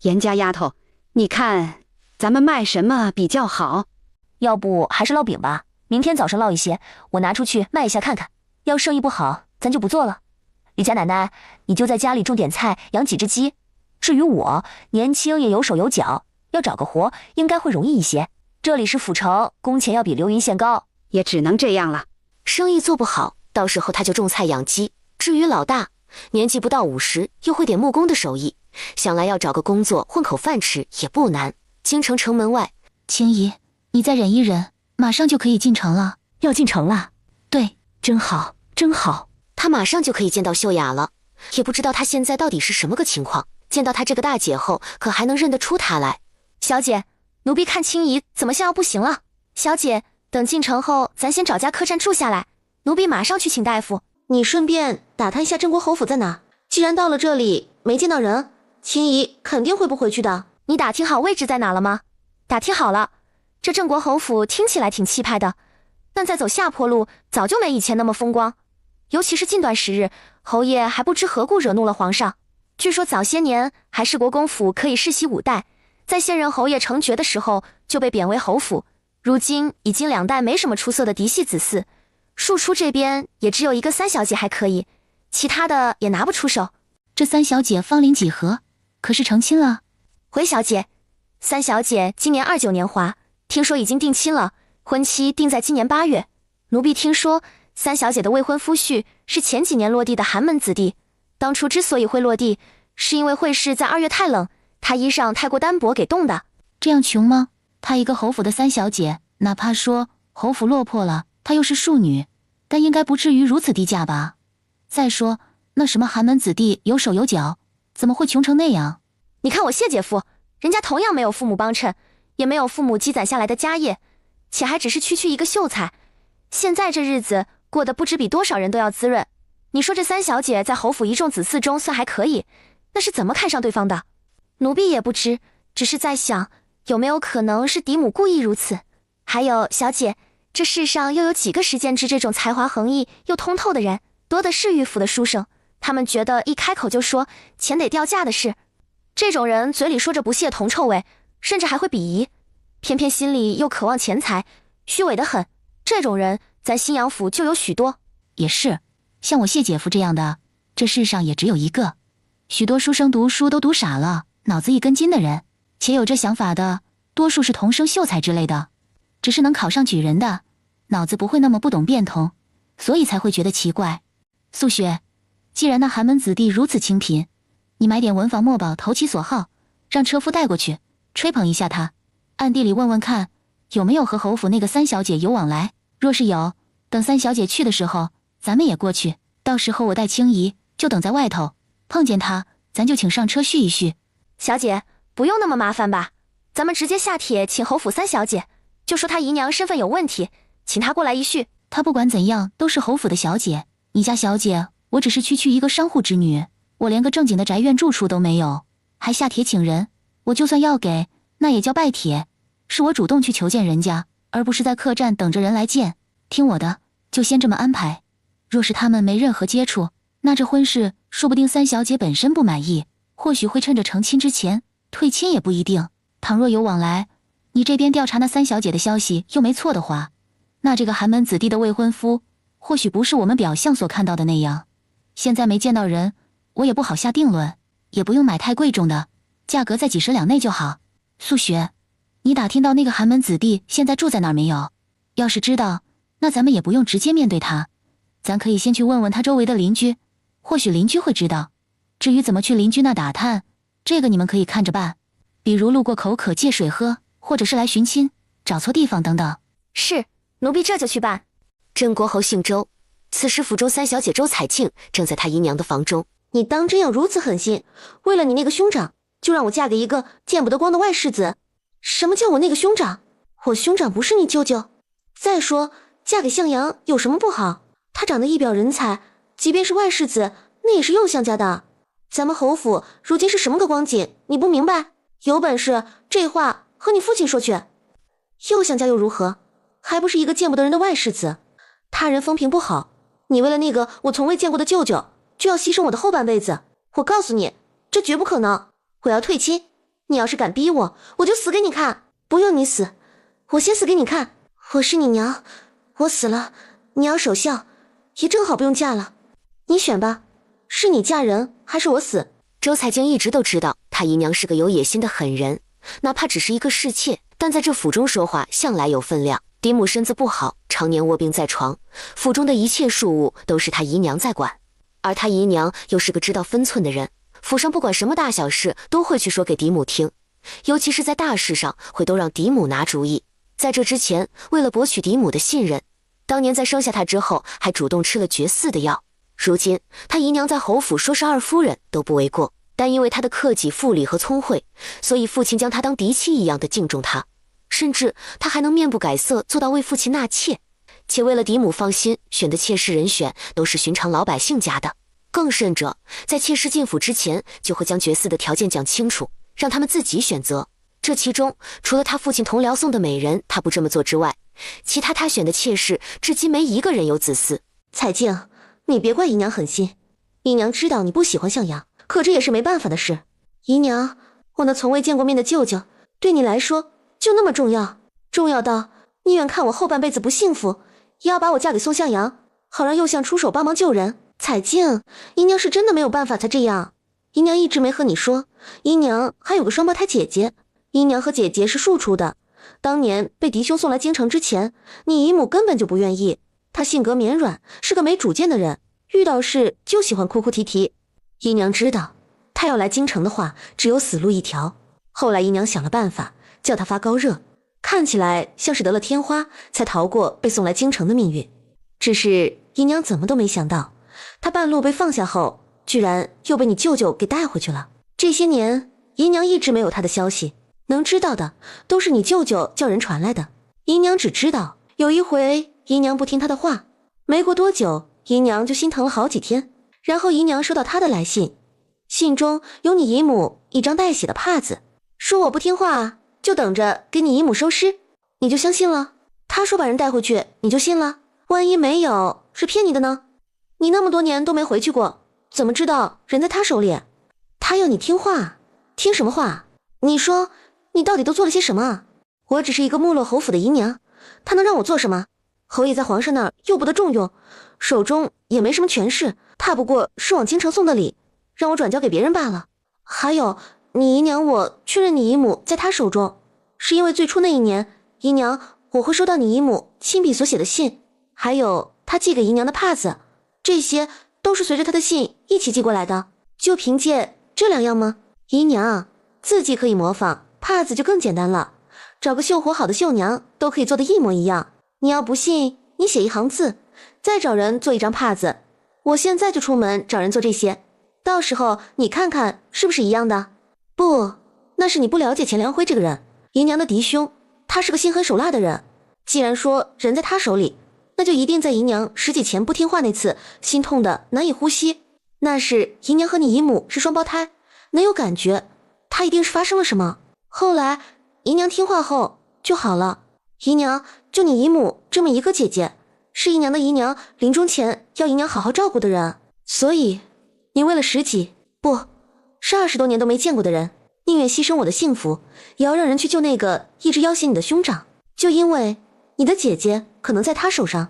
严家丫头，你看咱们卖什么比较好？要不还是烙饼吧，明天早上烙一些，我拿出去卖一下看看，要生意不好咱就不做了。李家奶奶，你就在家里种点菜，养几只鸡。至于我，年轻也有手有脚，要找个活应该会容易一些。这里是府城，工钱要比流云县高，也只能这样了。生意做不好，到时候他就种菜养鸡。至于老大，年纪不到50，又会点木工的手艺，想来要找个工作混口饭吃也不难。京城城门外，青姨，你再忍一忍，马上就可以进城了。要进城了？对，真好，真好。他马上就可以见到秀雅了，也不知道他现在到底是什么个情况。见到他这个大姐后，可还能认得出他来。小姐，奴婢看青姨怎么像要不行了。小姐，等进城后，咱先找家客栈住下来，奴婢马上去请大夫。你顺便打探一下郑国侯府在哪？既然到了这里没见到人，青姨肯定会不回去的。你打听好位置在哪了吗？打听好了。这郑国侯府听起来挺气派的，但再走下坡路，早就没以前那么风光。尤其是近段时日，侯爷还不知何故惹怒了皇上。据说早些年还是国公府可以世袭5代，在现任侯爷成爵的时候就被贬为侯府。如今已经2代没什么出色的嫡系子嗣，庶出这边也只有一个3小姐还可以，其他的也拿不出手。这3小姐芳龄几何？可是成亲了？回小姐，3小姐今年29年华，听说已经定亲了，婚期定在今年8月。奴婢听说3小姐的未婚夫婿是前几年落地的寒门子弟，当初之所以会落地，是因为会试在2月太冷，他衣裳太过单薄给冻的。这样穷吗？她一个侯府的3小姐，哪怕说侯府落魄了，她又是庶女，但应该不至于如此低价吧？再说那什么寒门子弟有手有脚，怎么会穷成那样？你看我谢姐夫，人家同样没有父母帮衬，也没有父母积攒下来的家业，且还只是区一个秀才，现在这日子过得不知比多少人都要滋润。你说这3小姐在侯府一众子嗣中算还可以，那是怎么看上对方的？奴婢也不知，只是在想，有没有可能是嫡母故意如此？还有小姐，这世上又有几个实践之这种才华横溢又通透的人，多的是御府的书生，他们觉得一开口就说钱得掉价的事。这种人嘴里说着不屑铜臭味，甚至还会鄙夷，偏偏心里又渴望钱财，虚伪得很。这种人咱新阳府就有许多。也是，像我谢姐夫这样的，这世上也只有一个。许多书生读书都读傻了，脑子一根筋的人，且有这想法的，多数是童生秀才之类的，只是能考上举人的，脑子不会那么不懂变通，所以才会觉得奇怪。素雪，既然那寒门子弟如此清贫，你买点文房墨宝投其所好，让车夫带过去，吹捧一下他，暗地里问问看有没有和侯府那个三小姐有往来。若是有，等三小姐去的时候，咱们也过去。到时候我带青姨就等在外头，碰见她，咱就请上车叙一叙。小姐，不用那么麻烦吧？咱们直接下帖请侯府三小姐，就说她姨娘身份有问题，请她过来一叙。她不管怎样都是侯府的小姐，你家小姐，我只是区一个商户之女，我连个正经的宅院住处都没有，还下帖请人。我就算要给，那也叫拜帖，是我主动去求见人家，而不是在客栈等着人来见。听我的，就先这么安排。若是他们没任何接触，那这婚事说不定三小姐本身不满意，或许会趁着成亲之前退亲也不一定。倘若有往来，你这边调查那三小姐的消息又没错的话，那这个寒门子弟的未婚夫，或许不是我们表象所看到的那样。现在没见到人，我也不好下定论，也不用买太贵重的，价格在几十两内就好。素雪，你打听到那个寒门子弟现在住在哪儿没有？要是知道，那咱们也不用直接面对他，咱可以先去问问他周围的邻居，或许邻居会知道。至于怎么去邻居那打探，这个你们可以看着办，比如路过口渴借水喝，或者是来寻亲，找错地方等等。是，奴婢这就去办。郑国侯姓周，此时府中三小姐周彩静正在他姨娘的房中。你当真有如此狠心？为了你那个兄长，就让我嫁给一个见不得光的外世子？什么叫我那个兄长？我兄长不是你舅舅。再说，嫁给向阳有什么不好？他长得一表人才，即便是外世子，那也是右相家的。咱们侯府如今是什么个光景？你不明白？有本事这话和你父亲说去。右相家又如何？还不是一个见不得人的外世子。他人风评不好，你为了那个我从未见过的舅舅，就要牺牲我的后半辈子。我告诉你，这绝不可能。我要退亲，你要是敢逼我，我就死给你看。不用你死，我先死给你看。我是你娘，我死了，你要守孝，也正好不用嫁了。你选吧，是你嫁人，还是我死？周彩静一直都知道他姨娘是个有野心的狠人，哪怕只是一个侍妾，但在这府中说话向来有分量。嫡母身子不好，常年卧病在床，府中的一切事务都是他姨娘在管，而他姨娘又是个知道分寸的人，府上不管什么大小事都会去说给嫡母听，尤其是在大事上会都让嫡母拿主意。在这之前，为了博取嫡母的信任，当年在生下他之后还主动吃了绝嗣的药。如今他姨娘在侯府说是二夫人都不为过，但因为他的克己复礼和聪慧，所以父亲将他当嫡妻一样的敬重他，甚至他还能面不改色做到为父亲纳妾。且为了嫡母放心，选的妾室人选都是寻常老百姓家的，更甚者，在妾室进府之前就会将绝嗣的条件讲清楚，让他们自己选择。这其中除了他父亲同僚送的美人他不这么做之外，其他选的妾室至今没一个人有子嗣。彩静，你别怪姨娘狠心，姨娘知道你不喜欢向阳，可这也是没办法的事。姨娘，我那从未见过面的舅舅对你来说就那么重要，重要到你愿看我后半辈子不幸福，也要把我嫁给宋向阳，好让右相出手帮忙救人。彩静，姨娘是真的没有办法才这样。姨娘一直没和你说，姨娘还有个双胞胎姐姐，姨娘和姐姐是庶出的。当年被嫡兄送来京城之前，你姨母根本就不愿意。她性格绵软，是个没主见的人，遇到事就喜欢哭哭啼啼。姨娘知道，她要来京城的话，只有死路一条。后来姨娘想了办法，叫她发高热，看起来像是得了天花，才逃过被送来京城的命运。只是姨娘怎么都没想到，她半路被放下后，居然又被你舅舅给带回去了。这些年，姨娘一直没有她的消息，能知道的都是你舅舅叫人传来的。姨娘只知道有一回姨娘不听她的话，没过多久姨娘就心疼了好几天，然后姨娘收到她的来信，信中有你姨母一张带血的帕子，说我不听话就等着给你姨母收尸，你就相信了？她说把人带回去你就信了？万一没有，是骗你的呢？你那么多年都没回去过，怎么知道人在她手里？她要你听话，听什么话？你说你到底都做了些什么？我只是一个没落侯府的姨娘，她能让我做什么？侯爷在皇上那儿又不得重用，手中也没什么权势，他不过是往京城送的礼，让我转交给别人罢了。还有，你姨娘我确认你姨母在她手中，是因为最初那一年，姨娘我会收到你姨母亲笔所写的信，还有她寄给姨娘的帕子，这些都是随着她的信一起寄过来的。就凭借这两样吗？姨娘自己可以模仿，帕子就更简单了，找个绣活好的绣娘都可以做得一模一样。你要不信，你写一行字，再找人做一张帕子。我现在就出门找人做这些，到时候你看看是不是一样的？不，那是你不了解钱良辉这个人，姨娘的嫡兄，他是个心狠手辣的人。既然说人在他手里，那就一定在姨娘10几前不听话那次心痛的难以呼吸。那是姨娘和你姨母是双胞胎，能有感觉，他一定是发生了什么。后来姨娘听话后就好了。姨娘就你姨母这么一个姐姐，是姨娘的姨娘临终前要姨娘好好照顾的人，所以你为了10几不是20多年都没见过的人，宁愿牺牲我的幸福，也要让人去救那个一直要挟你的兄长。就因为你的姐姐可能在他手上，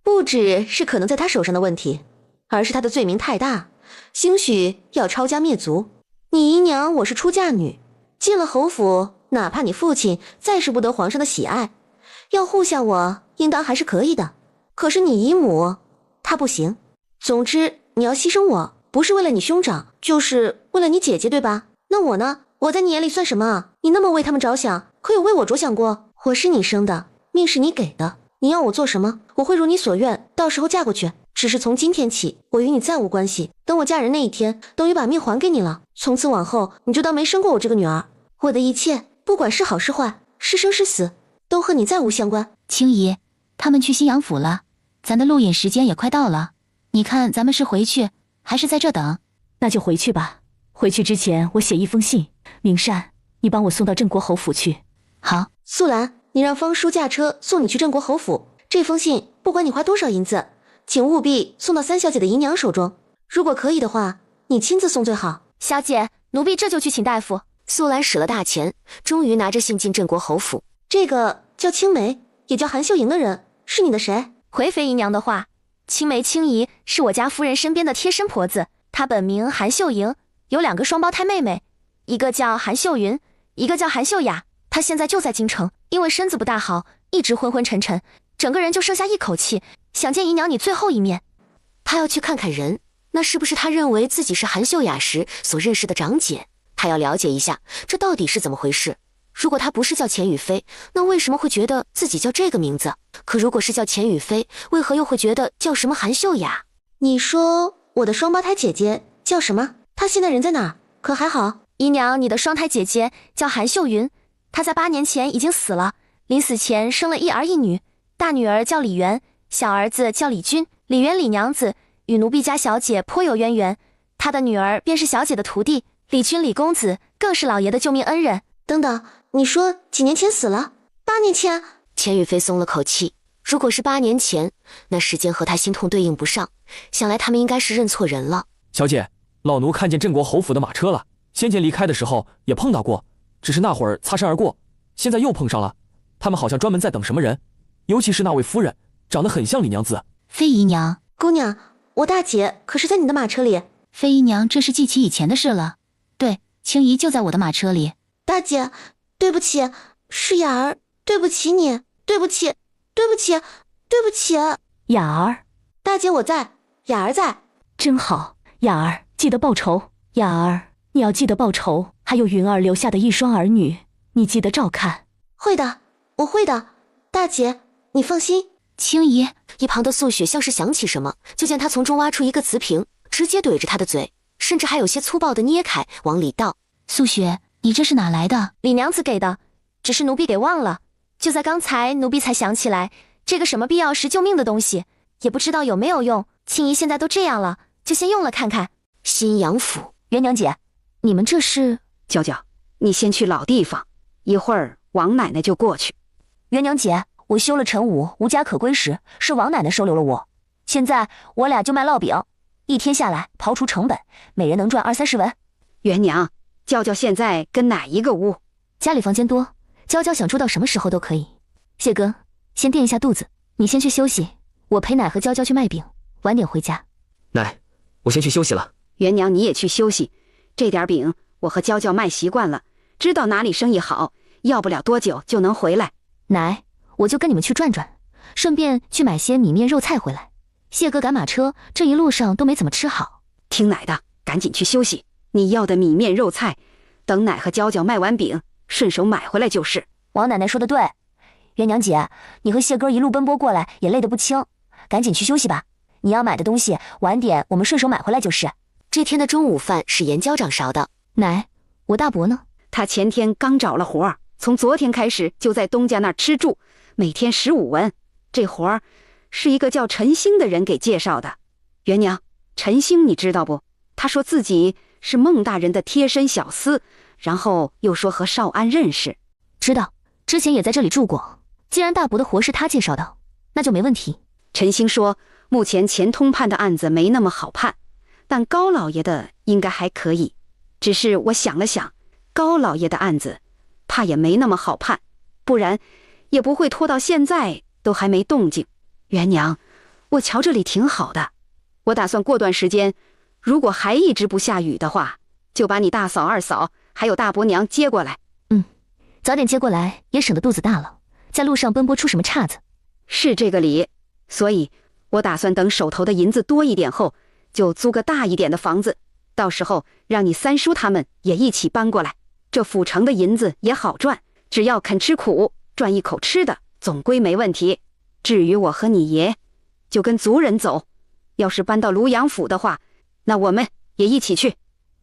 不只是可能在他手上的问题，而是他的罪名太大，兴许要抄家灭族。你姨娘我是出嫁女，进了侯府，哪怕你父亲再是不得皇上的喜爱，要护下我应当还是可以的。可是你姨母她不行。总之你要牺牲我，不是为了你兄长，就是为了你姐姐，对吧？那我呢？我在你眼里算什么？你那么为他们着想，可有为我着想过？我是你生的，命是你给的，你要我做什么，我会如你所愿，到时候嫁过去。只是从今天起，我与你再无关系。等我嫁人那一天，等于把命还给你了。从此往后，你就当没生过我这个女儿。我的一切，不管是好是坏，是生是死，都和你再无相关。青姨，他们去新阳府了，咱的录影时间也快到了。你看咱们是回去，还是在这等？那就回去吧。回去之前，我写一封信。明善，你帮我送到镇国侯府去。好。素兰，你让方叔驾车送你去镇国侯府。这封信不管你花多少银子，请务必送到3小姐的姨娘手中。如果可以的话，你亲自送最好。小姐，奴婢这就去请大夫。素兰使了大钱，终于拿着信进镇国侯府。这个叫青梅，也叫韩秀莹的人是你的谁？回肥姨娘的话，青梅青姨是我家夫人身边的贴身婆子，她本名韩秀莹，有2个双胞胎妹妹，一个叫韩秀云，一个叫韩秀雅。她现在就在京城，因为身子不大好，一直昏昏沉沉，整个人就剩下一口气，想见姨娘你最后一面。她要去看看人，那是不是她认为自己是韩秀雅时所认识的长姐？她要了解一下这到底是怎么回事。如果她不是叫钱雨飞，那为什么会觉得自己叫这个名字？可如果是叫钱雨飞，为何又会觉得叫什么韩秀雅？你说我的双胞胎姐姐叫什么？她现在人在哪儿？可还好？姨娘，你的双胎姐姐叫韩秀云，她在8年前已经死了，临死前生了1儿1女，大女儿叫李媛，小儿子叫李军。李媛李娘子与奴婢家小姐颇有渊源，她的女儿便是小姐的徒弟，李军李公子更是老爷的救命恩人。等等，你说几年前死了？8年前？钱雨飞松了口气，如果是8年前，那时间和他心痛对应不上，想来他们应该是认错人了。小姐，老奴看见镇国侯府的马车了，先前离开的时候也碰到过，只是那会儿擦身而过，现在又碰上了。他们好像专门在等什么人，尤其是那位夫人，长得很像李娘子。飞姨娘，姑娘，我大姐可是在你的马车里。飞姨娘，这是记起以前的事了。对，青姨就在我的马车里。大姐，对不起，是雅儿，对不起你，对不起，对不起，对不起。雅儿，大姐我在，雅儿在。真好，雅儿，记得报仇。雅儿，你要记得报仇，还有云儿留下的1双儿女，你记得照看。会的，我会的。大姐，你放心。青姨，一旁的素雪像是想起什么，就见她从中挖出一个瓷瓶，直接怼着她的嘴，甚至还有些粗暴的捏开往里倒。素雪，你这是哪来的？李娘子给的，只是奴婢给忘了，就在刚才奴婢才想起来，这个什么必要时救命的东西，也不知道有没有用。青姨现在都这样了，就先用了看看。新阳府，元娘姐，你们这是？娇娇，你先去老地方，一会儿王奶奶就过去。元娘姐，我休了陈武，无家可归时，是王奶奶收留了我。现在我俩就卖烙饼，一天下来刨除成本，每人能赚20-30文。元娘，娇娇现在跟哪一个屋？家里房间多，娇娇想住到什么时候都可以。谢哥，先垫一下肚子，你先去休息，我陪奶和娇娇去卖饼，晚点回家。奶，我先去休息了。元娘，你也去休息，这点饼我和娇娇卖习惯了，知道哪里生意好，要不了多久就能回来。奶，我就跟你们去转转，顺便去买些米面肉菜回来。谢哥赶马车，这一路上都没怎么吃好。听奶的，赶紧去休息。你要的米面肉菜，等奶和娇娇卖完饼，顺手买回来就是。王奶奶说的对，元娘姐，你和谢哥一路奔波过来也累得不轻，赶紧去休息吧。你要买的东西晚点我们顺手买回来就是。这天的中午饭是严校长勺的。奶，我大伯呢？他前天刚找了活儿，从昨天开始就在东家那儿吃住，每天15文。这活儿是一个叫陈星的人给介绍的。元娘，陈星你知道不？他说自己是孟大人的贴身小厮，然后又说和少安认识。知道，之前也在这里住过。既然大伯的活是他介绍的，那就没问题。陈星说，目前钱通判的案子没那么好判，但高老爷的应该还可以。只是我想了想，高老爷的案子怕也没那么好判，不然也不会拖到现在都还没动静。元娘，我瞧这里挺好的，我打算过段时间，如果还一直不下雨的话，就把你大嫂、二嫂还有大伯娘接过来。早点接过来也省得肚子大了，在路上奔波出什么岔子。是这个理，所以我打算等手头的银子多一点后，就租个大一点的房子，到时候让你三叔他们也一起搬过来。这府城的银子也好赚，只要肯吃苦，赚一口吃的，总归没问题。至于我和你爷，就跟族人走，要是搬到庐阳府的话，那我们也一起去。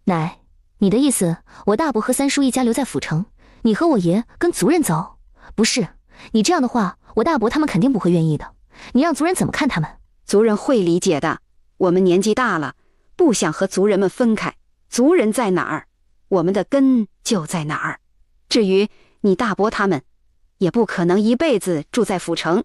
奶，你的意思，我大伯和三叔一家留在府城，你和我爷跟族人走？不是，你这样的话，我大伯他们肯定不会愿意的。你让族人怎么看他们？族人会理解的，我们年纪大了，不想和族人们分开。族人在哪儿，我们的根就在哪儿。至于你大伯他们，也不可能一辈子住在府城，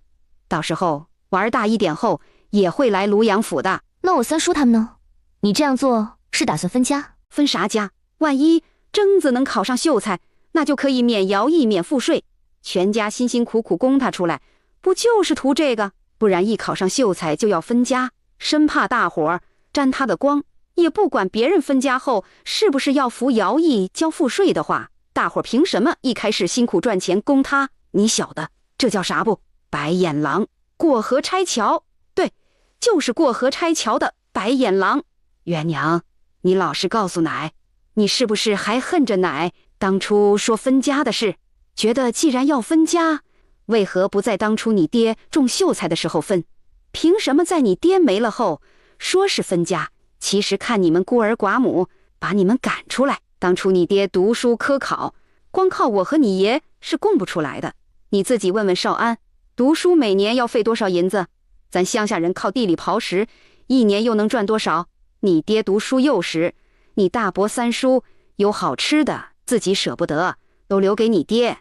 到时候玩大一点后，也会来庐阳府的。那我三叔他们呢？你这样做是打算分家？分啥家？万一征子能考上秀才，那就可以免徭役免赋税，全家辛辛苦苦供他出来，不就是图这个？不然一考上秀才就要分家，生怕大伙儿沾他的光，也不管别人分家后是不是要服徭役交赋税的话，大伙儿凭什么一开始辛苦赚钱供他？你晓得这叫啥不？白眼狼，过河拆桥。对，就是过河拆桥的白眼狼。元娘，你老实告诉奶，你是不是还恨着奶当初说分家的事？觉得既然要分家，为何不在当初你爹中秀才的时候分？凭什么在你爹没了后说是分家，其实看你们孤儿寡母，把你们赶出来。当初你爹读书科考，光靠我和你爷是供不出来的。你自己问问少安，读书每年要费多少银子？咱乡下人靠地里刨食，一年又能赚多少？你爹读书幼时，你大伯三叔有好吃的，自己舍不得，都留给你爹。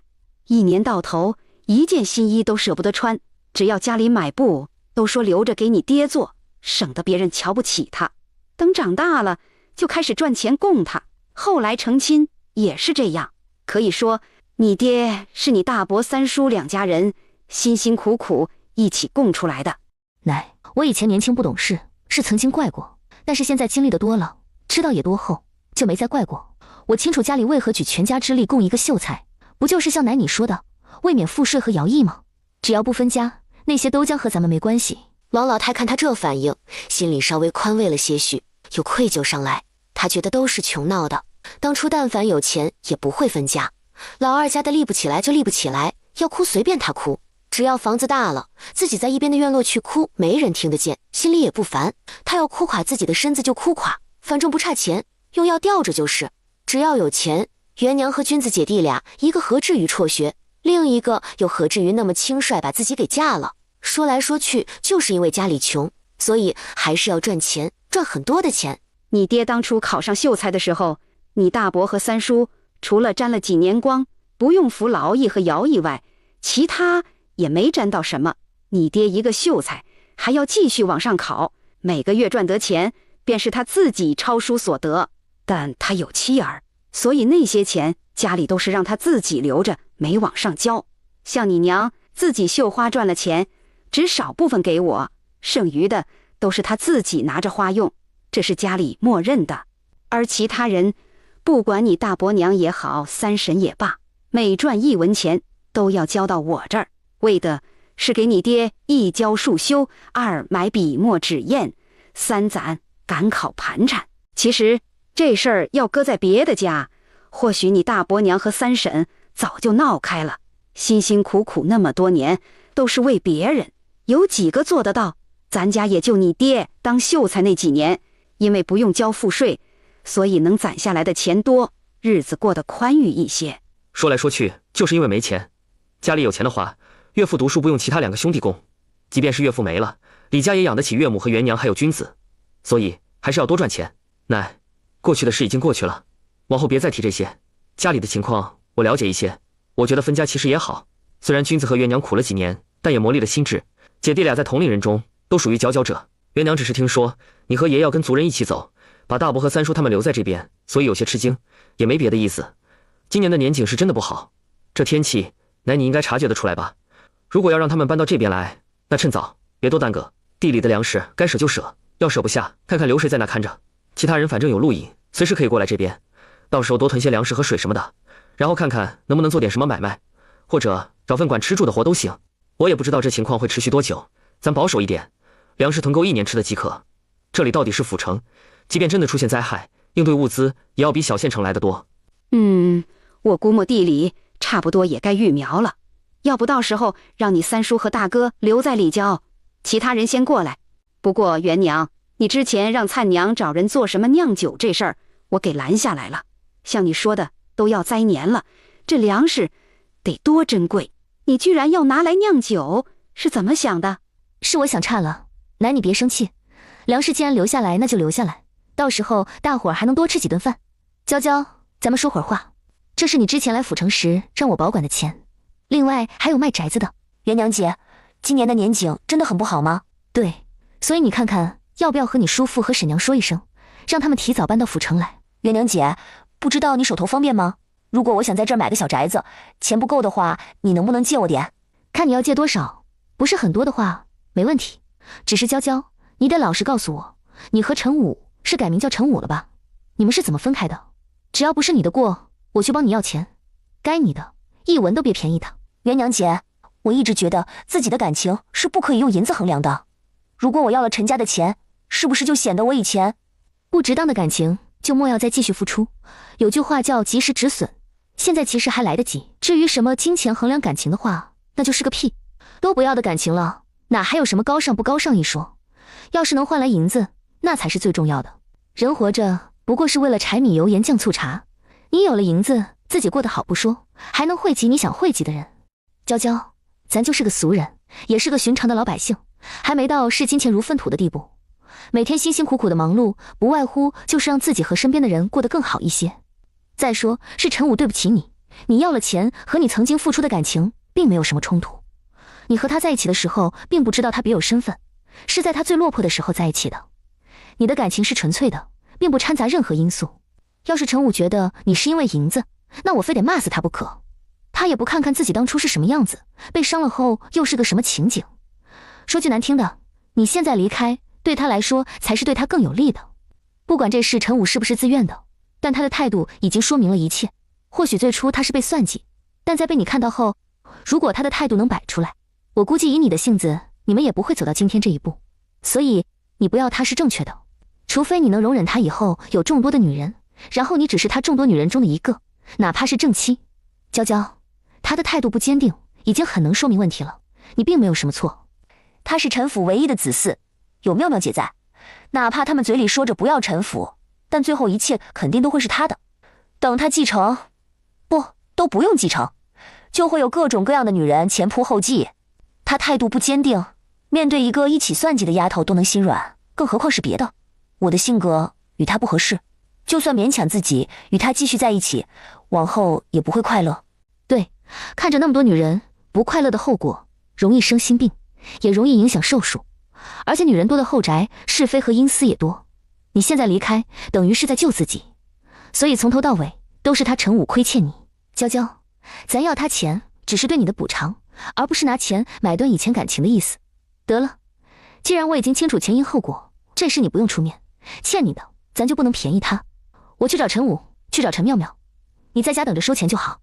一年到头，一件新衣都舍不得穿，只要家里买布，都说留着给你爹做，省得别人瞧不起他。等长大了，就开始赚钱供他。后来成亲也是这样，可以说你爹是你大伯三叔两家人辛辛苦苦一起供出来的。奶，我以前年轻不懂事，是曾经怪过，但是现在经历的多了，知道也多后，就没再怪过。我清楚家里为何举全家之力供一个秀才，不就是像奶你说的，为免赋税和徭役吗？只要不分家，那些都将和咱们没关系。王老太看他这反应，心里稍微宽慰了些许，有愧疚上来。他觉得都是穷闹的，当初但凡有钱也不会分家。老二家的立不起来就立不起来，要哭随便他哭，只要房子大了，自己在一边的院落去哭，没人听得见，心里也不烦。他要哭垮自己的身子就哭垮，反正不差钱，用药吊着就是。只要有钱，元娘和君子姐弟俩，一个何至于辍学，另一个又何至于那么轻率把自己给嫁了？说来说去，就是因为家里穷，所以还是要赚钱，赚很多的钱。你爹当初考上秀才的时候，你大伯和三叔除了沾了几年光，不用服劳役和徭役外，其他也没沾到什么。你爹一个秀才，还要继续往上考，每个月赚得钱，便是他自己抄书所得。但他有妻儿，所以那些钱家里都是让他自己留着，没往上交。像你娘自己绣花赚了钱，只少部分给我，剩余的都是他自己拿着花用，这是家里默认的。而其他人，不管你大伯娘也好，三婶也罢，每赚1文钱都要交到我这儿，为的是给你爹1教束修，2买笔墨纸砚，3攒赶考盘缠。其实这事儿要搁在别的家，或许你大伯娘和三婶早就闹开了。辛辛苦苦那么多年，都是为别人，有几个做得到？咱家也就你爹当秀才那几年，因为不用交赋税，所以能攒下来的钱多，日子过得宽裕一些。说来说去，就是因为没钱。家里有钱的话，岳父读书不用其他2个兄弟供，即便是岳父没了，李家也养得起岳母和元娘还有君子，所以还是要多赚钱。奶，过去的事已经过去了，往后别再提这些。家里的情况我了解一些，我觉得分家其实也好。虽然君子和元娘苦了几年，但也磨砺了心智，姐弟俩在同龄人中都属于佼佼者。元娘只是听说你和爷要跟族人一起走，把大伯和三叔他们留在这边，所以有些吃惊，也没别的意思。今年的年景是真的不好，这天气，奶你应该察觉得出来吧？如果要让他们搬到这边来，那趁早，别多耽搁。地里的粮食该舍就舍，要舍不下，看看留谁在那看着。其他人反正有路引，随时可以过来这边，到时候多囤些粮食和水什么的，然后看看能不能做点什么买卖，或者找份管吃住的活都行。我也不知道这情况会持续多久，咱保守一点，粮食囤够1年吃的即可。这里到底是府城，即便真的出现灾害，应对物资也要比小县城来得多。我估摸地里差不多也该育苗了，要不到时候让你三叔和大哥留在李家，其他人先过来。不过元娘，你之前让灿娘找人做什么酿酒这事儿，我给拦下来了。像你说的，都要灾年了，这粮食得多珍贵，你居然要拿来酿酒，是怎么想的？是我想差了，奶你别生气，粮食既然留下来，那就留下来，到时候大伙儿还能多吃几顿饭。娇娇，咱们说会儿话。这是你之前来府城时让我保管的钱，另外还有卖宅子的。元娘姐，今年的年景真的很不好吗？对，所以你看看要不要和你叔父和婶娘说一声，让他们提早搬到府城来。元娘姐，不知道你手头方便吗？如果我想在这儿买个小宅子，钱不够的话，你能不能借我点？看你要借多少，不是很多的话没问题，只是娇娇，你得老实告诉我，你和陈武是改名叫陈武了吧？你们是怎么分开的？只要不是你的过，我去帮你要钱，该你的一文都别便宜他。元娘姐，我一直觉得自己的感情是不可以用银子衡量的。如果我要了陈家的钱，是不是就显得我以前不值当的感情就莫要再继续付出？有句话叫及时止损，现在其实还来得及。至于什么金钱衡量感情的话，那就是个屁，都不要的感情了，哪还有什么高尚不高尚一说？要是能换来银子，那才是最重要的。人活着不过是为了柴米油盐酱醋茶，你有了银子，自己过得好不说，还能惠及你想惠及的人。娇娇，咱就是个俗人，也是个寻常的老百姓，还没到视金钱如粪土的地步。每天辛辛苦苦的忙碌，不外乎就是让自己和身边的人过得更好一些。再说是陈武对不起你，你要了钱和你曾经付出的感情并没有什么冲突。你和他在一起的时候，并不知道他别有身份，是在他最落魄的时候在一起的。你的感情是纯粹的，并不掺杂任何因素。要是陈武觉得你是因为银子，那我非得骂死他不可。他也不看看自己当初是什么样子，被伤了后又是个什么情景。说句难听的，你现在离开，对他来说才是对他更有利的。不管这事陈武是不是自愿的，但他的态度已经说明了一切。或许最初他是被算计，但在被你看到后，如果他的态度能摆出来，我估计以你的性子，你们也不会走到今天这一步。所以你不要他是正确的，除非你能容忍他以后有众多的女人，然后你只是他众多女人中的一个，哪怕是正妻。娇娇，他的态度不坚定，已经很能说明问题了，你并没有什么错。他是陈府唯一的子嗣，有妙妙姐在，哪怕他们嘴里说着不要陈府，但最后一切肯定都会是他的。等他继承，都不用继承，就会有各种各样的女人前仆后继。他态度不坚定，面对一个一起算计的丫头都能心软，更何况是别的。我的性格与他不合适，就算勉强自己与他继续在一起，往后也不会快乐。对，看着那么多女人不快乐的后果，容易生心病，也容易影响寿数。而且女人多的后宅，是非和阴私也多。你现在离开，等于是在救自己，所以从头到尾都是他陈武亏欠你。娇娇，咱要他钱，只是对你的补偿，而不是拿钱买断以前感情的意思。得了，既然我已经清楚前因后果，这事你不用出面，欠你的咱就不能便宜他。我去找陈武，去找陈妙妙，你在家等着收钱就好。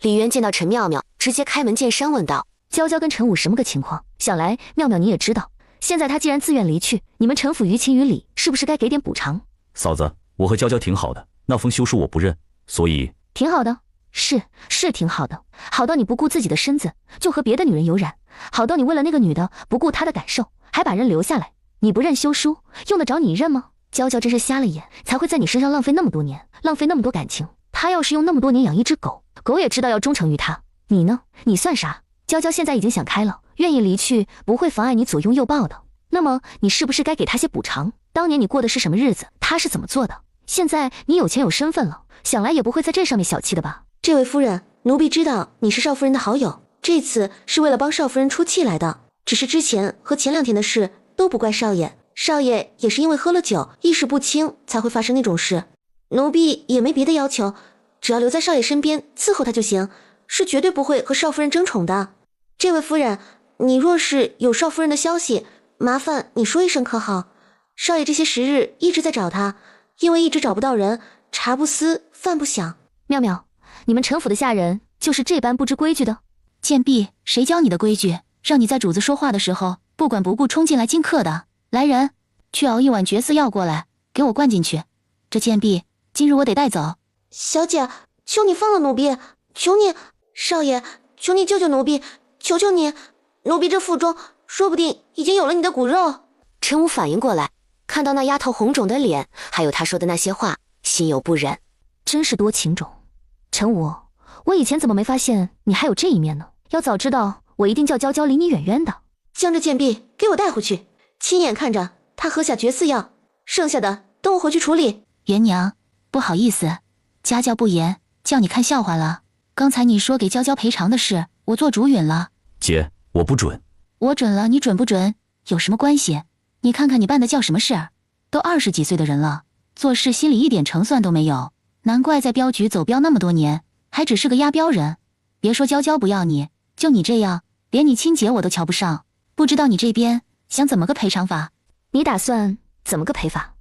李渊见到陈妙妙，直接开门见山问道：娇娇跟陈武什么个情况？想来妙妙你也知道，现在他既然自愿离去，你们陈府于情于理，是不是该给点补偿？嫂子，我和娇娇挺好的，那封休书我不认，所以挺好的，是挺好的，好到你不顾自己的身子就和别的女人有染，好到你为了那个女的不顾她的感受，还把人留下来。你不认休书，用得着你认吗？娇娇真是瞎了眼，才会在你身上浪费那么多年，浪费那么多感情。她要是用那么多年养一只狗，狗也知道要忠诚于她。你呢？你算啥？娇娇现在已经想开了，愿意离去，不会妨碍你左拥右抱的。那么你是不是该给她些补偿？当年你过的是什么日子，她是怎么做的？现在你有钱有身份了，想来也不会在这上面小气的吧？这位夫人，奴婢知道你是少夫人的好友，这次是为了帮少夫人出气来的。只是之前和前2天的事都不怪少爷，少爷也是因为喝了酒，意识不清才会发生那种事。奴婢也没别的要求，只要留在少爷身边伺候他就行，是绝对不会和少夫人争宠的。这位夫人，你若是有少夫人的消息，麻烦你说一声可好？少爷这些时日一直在找他，因为一直找不到人，茶不思饭不想。妙妙，你们陈府的下人就是这般不知规矩的？贱婢，谁教你的规矩？让你在主子说话的时候不管不顾冲进来惊客的。来人，去熬一碗绝丝药过来，给我灌进去。这贱婢今日我得带走。小姐，求你放了奴婢，求你，少爷，求你救救奴婢，求求你，奴婢这腹中说不定已经有了你的骨肉。陈武反应过来，看到那丫头红肿的脸，还有她说的那些话，心有不忍。真是多情种。陈武，我以前怎么没发现你还有这一面呢？要早知道，我一定叫娇娇离你远远的。将这贱婢给我带回去，亲眼看着她喝下绝丝药，剩下的等我回去处理。元娘，不好意思，家教不严，叫你看笑话了。刚才你说给娇娇赔偿的事，我做主允了。姐，我不准。我准了，你准不准有什么关系？你看看你办的叫什么事儿？都20几岁的人了，做事心里一点成算都没有，难怪在镖局走镖那么多年，还只是个押镖人。别说娇娇不要你，就你这样，连你亲姐我都瞧不上。不知道你这边想怎么个赔偿法？你打算怎么个赔法？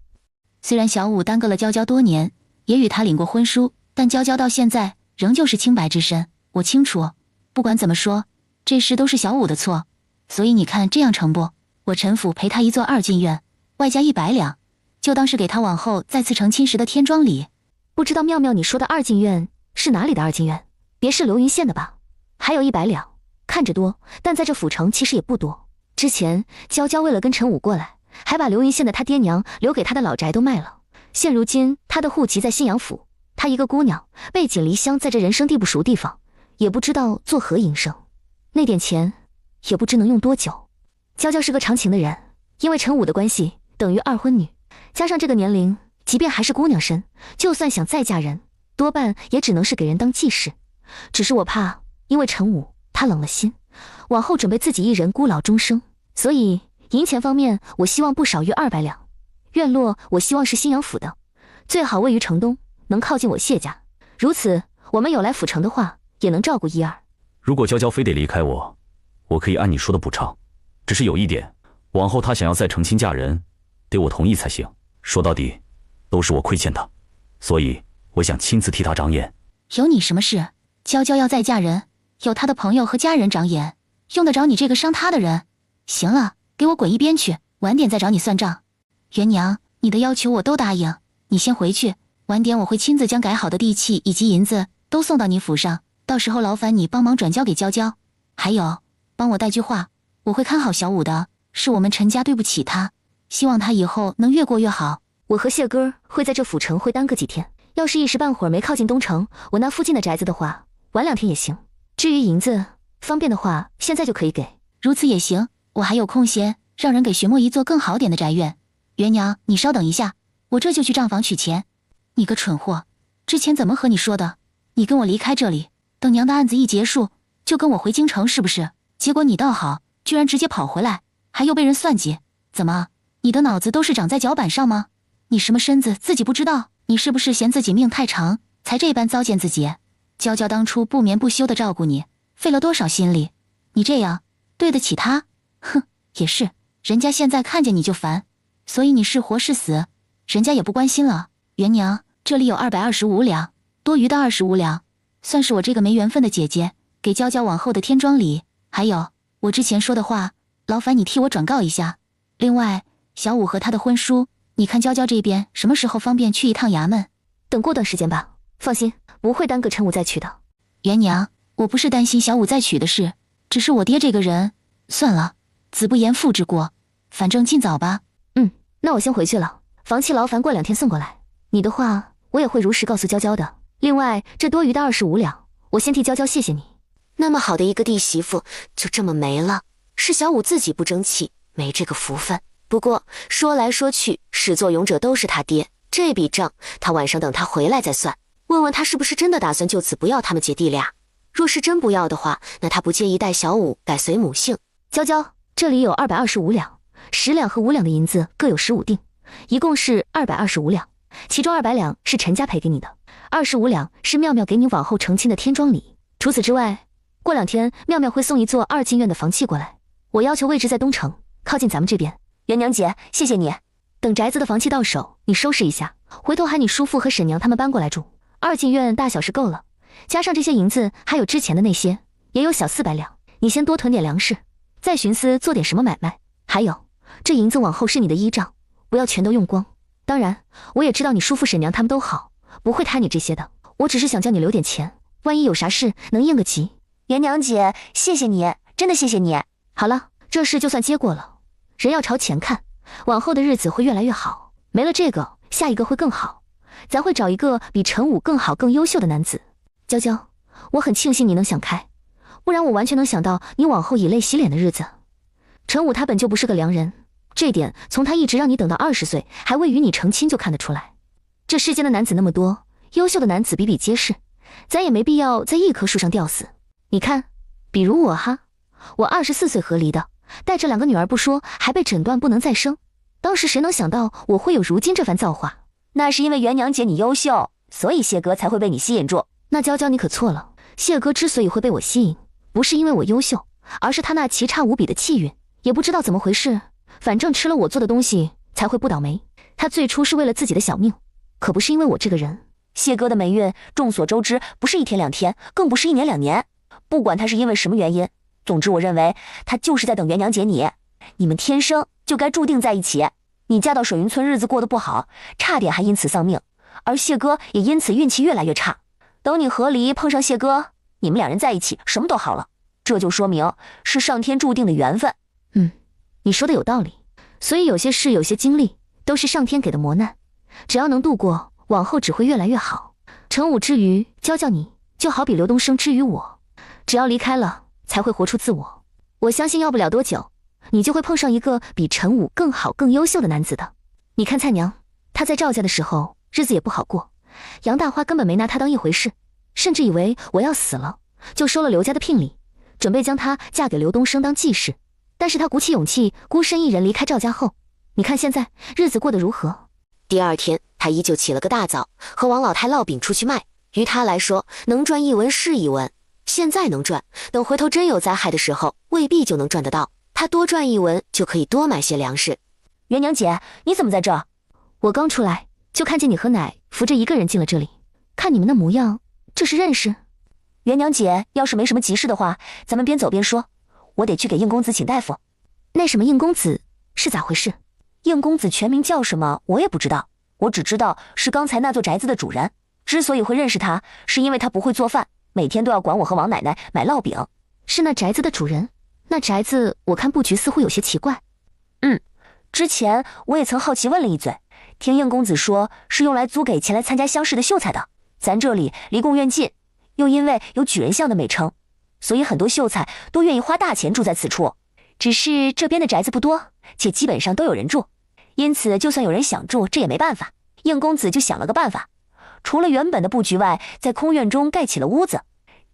虽然小五耽搁了娇娇多年，也与他领过婚书，但娇娇到现在仍旧是清白之身。我清楚，不管怎么说，这事都是小五的错。所以你看这样成不？我陈府赔他一座2进院，外加100两，就当是给他往后再次成亲时的添妆礼。不知道妙妙你说的2进院是哪里的2进院？别是流云县的吧？还有100两，看着多，但在这府城其实也不多。之前娇娇为了跟陈武过来，还把流云县的他爹娘留给他的老宅都卖了。现如今他的户籍在信阳府，他一个姑娘背井离乡，在这人生地不熟地方，也不知道作何营生，那点钱也不知能用多久。娇娇是个长情的人，因为陈武的关系等于2婚女，加上这个年龄，即便还是姑娘身，就算想再嫁人，多半也只能是给人当继室。只是我怕，因为陈武他冷了心，往后准备自己一人孤老终生，所以银钱方面我希望不少于200两。院落我希望是信阳府的，最好位于城东，能靠近我谢家。如此，我们有来府城的话，也能照顾1、2。如果娇娇非得离开我，我可以按你说的补偿。只是有一点，往后她想要再成亲嫁人，得我同意才行。说到底，都是我亏欠她，所以我想亲自替她长眼。有你什么事？娇娇要再嫁人，有她的朋友和家人长眼，用得着你这个伤她的人？行了，给我滚一边去，晚点再找你算账。元娘，你的要求我都答应，你先回去，晚点我会亲自将改好的地契以及银子都送到你府上，到时候劳烦你帮忙转交给娇娇。还有，帮我带句话，我会看好小五的，是我们陈家对不起他，希望他以后能越过越好。我和谢哥会在这府城会耽搁几天，要是一时半会儿没靠近东城，我那附近的宅子的话，晚2天也行。至于银子，方便的话现在就可以给。如此也行，我还有空闲，让人给寻摸一座更好点的宅院。元娘，你稍等一下，我这就去账房取钱。你个蠢货，之前怎么和你说的？你跟我离开这里，等娘的案子一结束，就跟我回京城是不是？结果你倒好，居然直接跑回来，还又被人算计。怎么，你的脑子都是长在脚板上吗？你什么身子自己不知道？你是不是嫌自己命太长，才这般糟践自己？娇娇当初不眠不休地照顾你，费了多少心力，你这样对得起她？哼，也是，人家现在看见你就烦，所以你是活是死，人家也不关心了。元娘，这里有225两，多余的25两，算是我这个没缘分的姐姐给娇娇往后的添妆礼。还有，我之前说的话，劳烦你替我转告一下。另外，小五和他的婚书，你看娇娇这边什么时候方便去一趟衙门？等过段时间吧，放心，不会耽搁陈武再去的。元娘，我不是担心小五再娶的事，只是我爹这个人，算了，子不言父之过，反正尽早吧。那我先回去了，房契劳烦过2天送过来。你的话我也会如实告诉娇娇的。另外，这多余的25两，我先替娇娇谢谢你。那么好的一个弟媳妇就这么没了，是小五自己不争气，没这个福分。不过说来说去，始作俑者都是他爹，这笔账他晚上等他回来再算，问问他是不是真的打算就此不要他们姐弟俩。若是真不要的话，那他不介意带小五改随母姓。娇娇，这里有225两，10两和5两的银子各有15锭，一共是225两，其中200两是陈家赔给你的，25两是妙妙给你往后成亲的天庄礼。除此之外，过2天妙妙会送一座2进院的房契过来，我要求位置在东城，靠近咱们这边。元娘姐，谢谢你。等宅子的房契到手，你收拾一下，回头喊你叔父和婶娘他们搬过来住。2进院大小是够了，加上这些银子，还有之前的那些，也有小400两。你先多囤点粮食，再寻思做点什么买卖。还有，这银子往后是你的依仗，不要全都用光。当然，我也知道你叔父婶娘他们都好，不会贪你这些的。我只是想叫你留点钱，万一有啥事能应个急。元娘姐，谢谢你，真的谢谢你。好了，这事就算接过了。人要朝前看，往后的日子会越来越好。没了这个，下一个会更好。咱会找一个比陈武更好、更优秀的男子。娇娇，我很庆幸你能想开，不然我完全能想到你往后以泪洗脸的日子。陈武他本就不是个良人，这点从他一直让你等到20岁还未与你成亲就看得出来。这世间的男子那么多，优秀的男子比比皆是，咱也没必要在一棵树上吊死。你看，比如我哈，我24岁和离的，带着2个女儿不说，还被诊断不能再生。当时谁能想到我会有如今这番造化？那是因为元娘姐你优秀，所以谢哥才会被你吸引住。那娇娇你可错了，谢哥之所以会被我吸引，不是因为我优秀，而是他那奇差无比的气运。也不知道怎么回事，反正吃了我做的东西才会不倒霉。他最初是为了自己的小命，可不是因为我这个人。谢哥的霉运众所周知，不是1天2天，更不是1年2年。不管他是因为什么原因，总之我认为他就是在等元娘姐你。你们天生就该注定在一起。你嫁到水云村日子过得不好，差点还因此丧命，而谢哥也因此运气越来越差。等你和离碰上谢哥，你们2人在一起，什么都好了。这就说明是上天注定的缘分。你说的有道理，所以有些事有些经历都是上天给的磨难，只要能度过，往后只会越来越好。陈武之于娇娇你，就好比刘东升之于我，只要离开了，才会活出自我。我相信要不了多久，你就会碰上一个比陈武更好更优秀的男子的。你看蔡娘，她在赵家的时候日子也不好过，杨大花根本没拿她当一回事，甚至以为我要死了，就收了刘家的聘礼，准备将她嫁给刘东升当继室。但是她鼓起勇气，孤身一人离开赵家后，你看现在日子过得如何？第2天，他依旧起了个大早，和王老太烙饼出去卖。于他来说，能赚1文是1文，现在能赚，等回头真有灾害的时候，未必就能赚得到。他多赚1文，就可以多买些粮食。元娘姐，你怎么在这？我刚出来，就看见你和奶扶着一个人进了这里。看你们那模样，这是认识？元娘姐，要是没什么急事的话，咱们边走边说。我得去给应公子请大夫。那什么应公子是咋回事？应公子全名叫什么我也不知道，我只知道是刚才那座宅子的主人。之所以会认识他，是因为他不会做饭，每天都要管我和王奶奶买烙饼。是那宅子的主人？那宅子我看布局似乎有些奇怪。之前我也曾好奇问了一嘴，听应公子说是用来租给前来参加乡试的秀才的。咱这里离贡院近，又因为有举人巷的美称，所以很多秀才都愿意花大钱住在此处。只是这边的宅子不多，且基本上都有人住，因此就算有人想住，这也没办法。应公子就想了个办法，除了原本的布局外，在空院中盖起了屋子。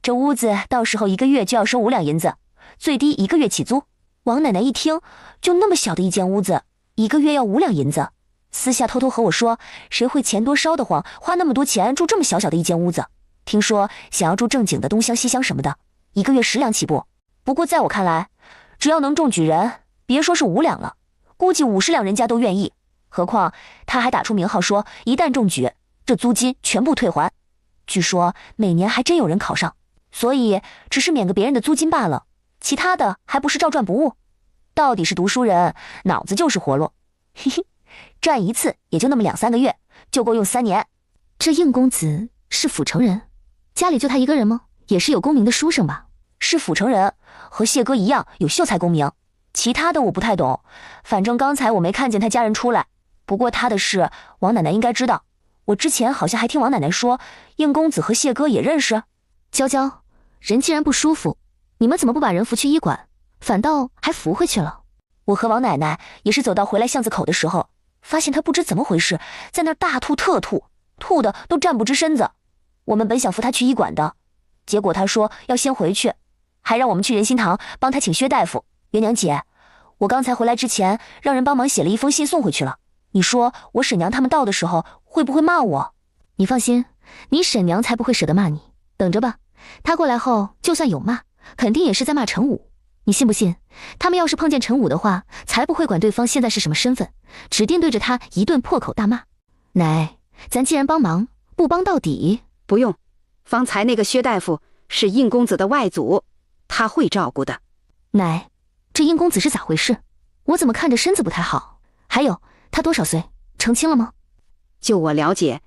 这屋子到时候1个月就要收5两银子，最低1个月起租。王奶奶一听，就那么小的一间屋子，1个月要5两银子，私下偷偷和我说，谁会钱多烧得慌，花那么多钱住这么小小的一间屋子？听说想要住正经的东厢西厢什么的，1个月10两起步。不过在我看来，只要能中举人，别说是5两了，估计50两人家都愿意。何况他还打出名号说，一旦中举，这租金全部退还。据说每年还真有人考上，所以只是免个别人的租金罢了，其他的还不是照赚不误。到底是读书人，脑子就是活络。嘿嘿，赚一次也就那么2、3个月，就够用3年。这应公子是府城人，家里就他一个人吗？也是有功名的书生吧？是府城人，和谢哥一样有秀才功名。其他的我不太懂，反正刚才我没看见他家人出来。不过他的事，王奶奶应该知道。我之前好像还听王奶奶说，应公子和谢哥也认识。娇娇，人既然不舒服，你们怎么不把人扶去医馆，反倒还扶回去了？我和王奶奶也是走到回来巷子口的时候，发现他不知怎么回事，在那儿大吐特吐，吐的都站不直身子。我们本想扶他去医馆的，结果他说要先回去，还让我们去仁心堂帮他请薛大夫。元娘姐，我刚才回来之前让人帮忙写了一封信送回去了。你说我婶娘他们到的时候会不会骂我？你放心，你婶娘才不会舍得骂你，等着吧。她过来后就算有骂，肯定也是在骂陈武。你信不信，他们要是碰见陈武的话，才不会管对方现在是什么身份，指定对着他一顿破口大骂。奶，咱既然帮忙，不帮到底。不用，方才那个薛大夫是应公子的外祖，他会照顾的。奶，这应公子是咋回事？我怎么看着身子不太好？还有，他多少岁？成亲了吗？就我了解，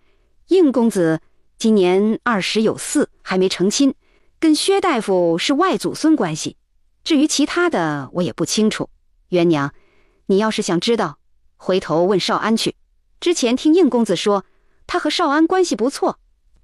应公子今年20有4，还没成亲，跟薛大夫是外祖孙关系。至于其他的，我也不清楚。元娘，你要是想知道，回头问少安去。之前听应公子说，他和少安关系不错，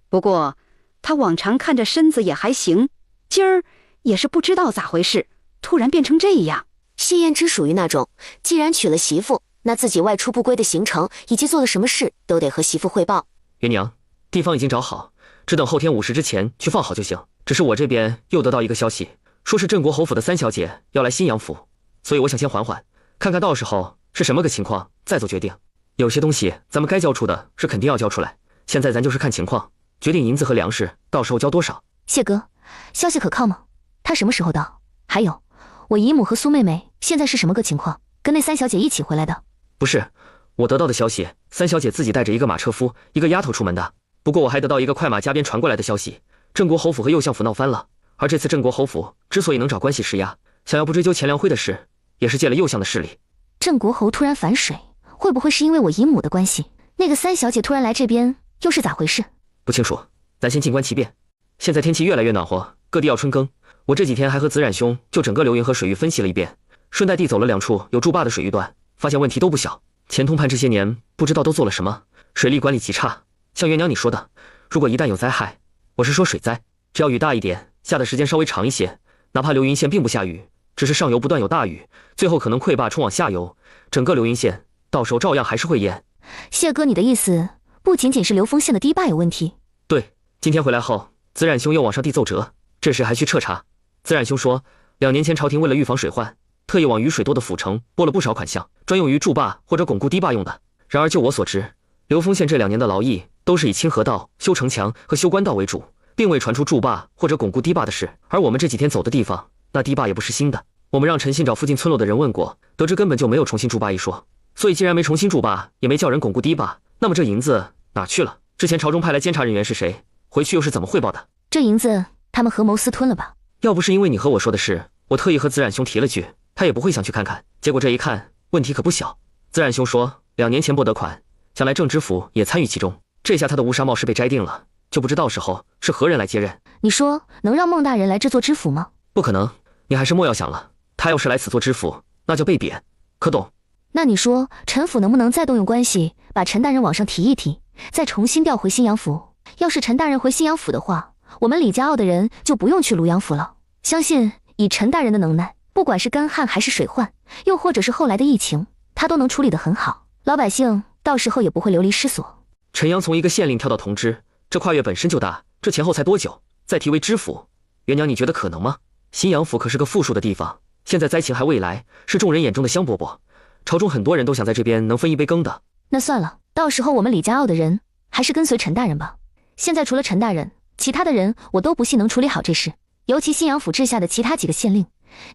不过他往常看着身子也还行，今儿也是不知道咋回事，突然变成这样。谢燕之属于那种，既然娶了媳妇，那自己外出不归的行程以及做了什么事，都得和媳妇汇报。元娘，地方已经找好，只等后天午时之前去放好就行。只是我这边又得到一个消息，说是镇国侯府的3小姐要来新阳府，所以我想先缓缓，看看到时候是什么个情况，再做决定。有些东西咱们该交出的是肯定要交出来，现在咱就是看情况，决定银子和粮食到时候交多少。谢哥，消息可靠吗？他什么时候到？还有，我姨母和苏妹妹现在是什么个情况？跟那3小姐一起回来的？不是，我得到的消息，3小姐自己带着一个马车夫，一个丫头出门的。不过我还得到一个快马加鞭传过来的消息，镇国侯府和右相府闹翻了。而这次镇国侯府之所以能找关系施压，想要不追究钱良辉的事，也是借了右相的势力。镇国侯突然反水，会不会是因为我姨母的关系？那个3小姐突然来这边，又是咋回事？不清楚，咱先静观其变。现在天气越来越暖和，各地要春耕。我这几天还和子冉兄就整个流云河水域分析了一遍，顺带地走了2处有筑坝的水域段，发现问题都不小。钱通判这些年不知道都做了什么，水利管理极差。像元娘你说的，如果一旦有灾害，我是说水灾，只要雨大一点，下的时间稍微长一些，哪怕流云县并不下雨，只是上游不断有大雨，最后可能溃坝冲往下游，整个流云县到时候照样还是会淹。谢哥，你的意思不仅仅是流丰县的堤坝有问题？对，今天回来后，子冉兄又往上递奏折，这时还去彻查。子冉兄说，2年前朝廷为了预防水患，特意往雨水多的府城拨了不少款项，专用于筑坝或者巩固堤坝用的。然而就我所知，流丰县这2年的劳役都是以清河道、修城墙和修官道为主，并未传出筑坝或者巩固堤坝的事。而我们这几天走的地方，那堤坝也不是新的。我们让陈信找附近村落的人问过，得知根本就没有重新筑坝一说。所以既然没重新筑坝，也没叫人巩固堤坝，那么这银子哪去了？之前朝中派来监察人员是谁？回去又是怎么汇报的？这银子他们合谋私吞了吧？要不是因为你和我说的事，我特意和子冉兄提了句，他也不会想去看看。结果这一看，问题可不小。子冉兄说2年前拨得款，想来正知府也参与其中。这下他的乌纱帽是被摘定了，就不知到时候是何人来接任。你说能让孟大人来这做知府吗？不可能，你还是莫要想了。他要是来此做知府，那就被贬，可懂？那你说陈府能不能再动用关系，把陈大人往上提一提，再重新调回新阳府？要是陈大人回新阳府的话，我们李家傲的人就不用去庐阳府了。相信以陈大人的能耐，不管是干旱还是水患，又或者是后来的疫情，他都能处理得很好，老百姓到时候也不会流离失所。陈阳从一个县令跳到同知，这跨越本身就大，这前后才多久？再提为知府，元娘你觉得可能吗？新阳府可是个富庶的地方，现在灾情还未来，是众人眼中的香饽饽，朝中很多人都想在这边能分一杯羹的。那算了，到时候我们李家傲的人还是跟随陈大人吧。现在除了陈大人，其他的人我都不信能处理好这事。尤其新阳府治下的其他几个县令，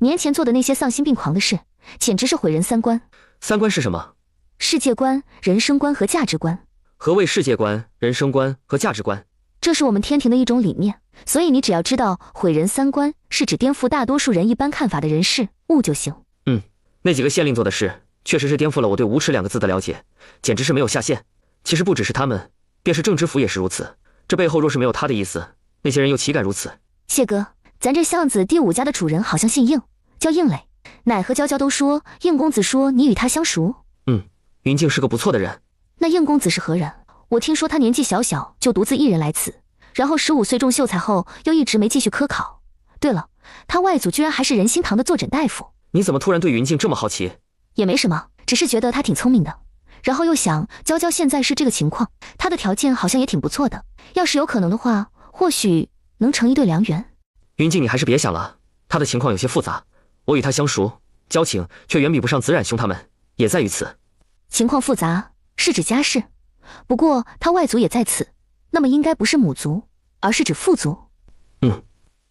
年前做的那些丧心病狂的事，简直是毁人3观。3观是什么？世界观、人生观和价值观。何谓世界观、人生观和价值观？这是我们天庭的一种理念，所以你只要知道毁人3观是指颠覆大多数人一般看法的人事物就行。那几个县令做的事，确实是颠覆了我对无耻2个字的了解，简直是没有下限。其实不只是他们，便是正知府也是如此。这背后若是没有他的意思，那些人又岂敢如此？谢哥，咱这巷子第5家的主人好像姓应，叫应磊。奶和娇娇都说应公子说你与他相熟。云静是个不错的人。那应公子是何人？我听说他年纪小小就独自一人来此，然后15岁中秀才后又一直没继续科考。对了，他外祖居然还是仁心堂的坐诊大夫。你怎么突然对云静这么好奇？也没什么，只是觉得他挺聪明的。然后又想娇娇现在是这个情况，他的条件好像也挺不错的，要是有可能的话，或许能成一对良缘。云静，你还是别想了，他的情况有些复杂，我与他相熟，交情却远比不上子冉兄他们，也在于此。情况复杂是指家世，不过他外祖也在此，那么应该不是母族，而是指父族。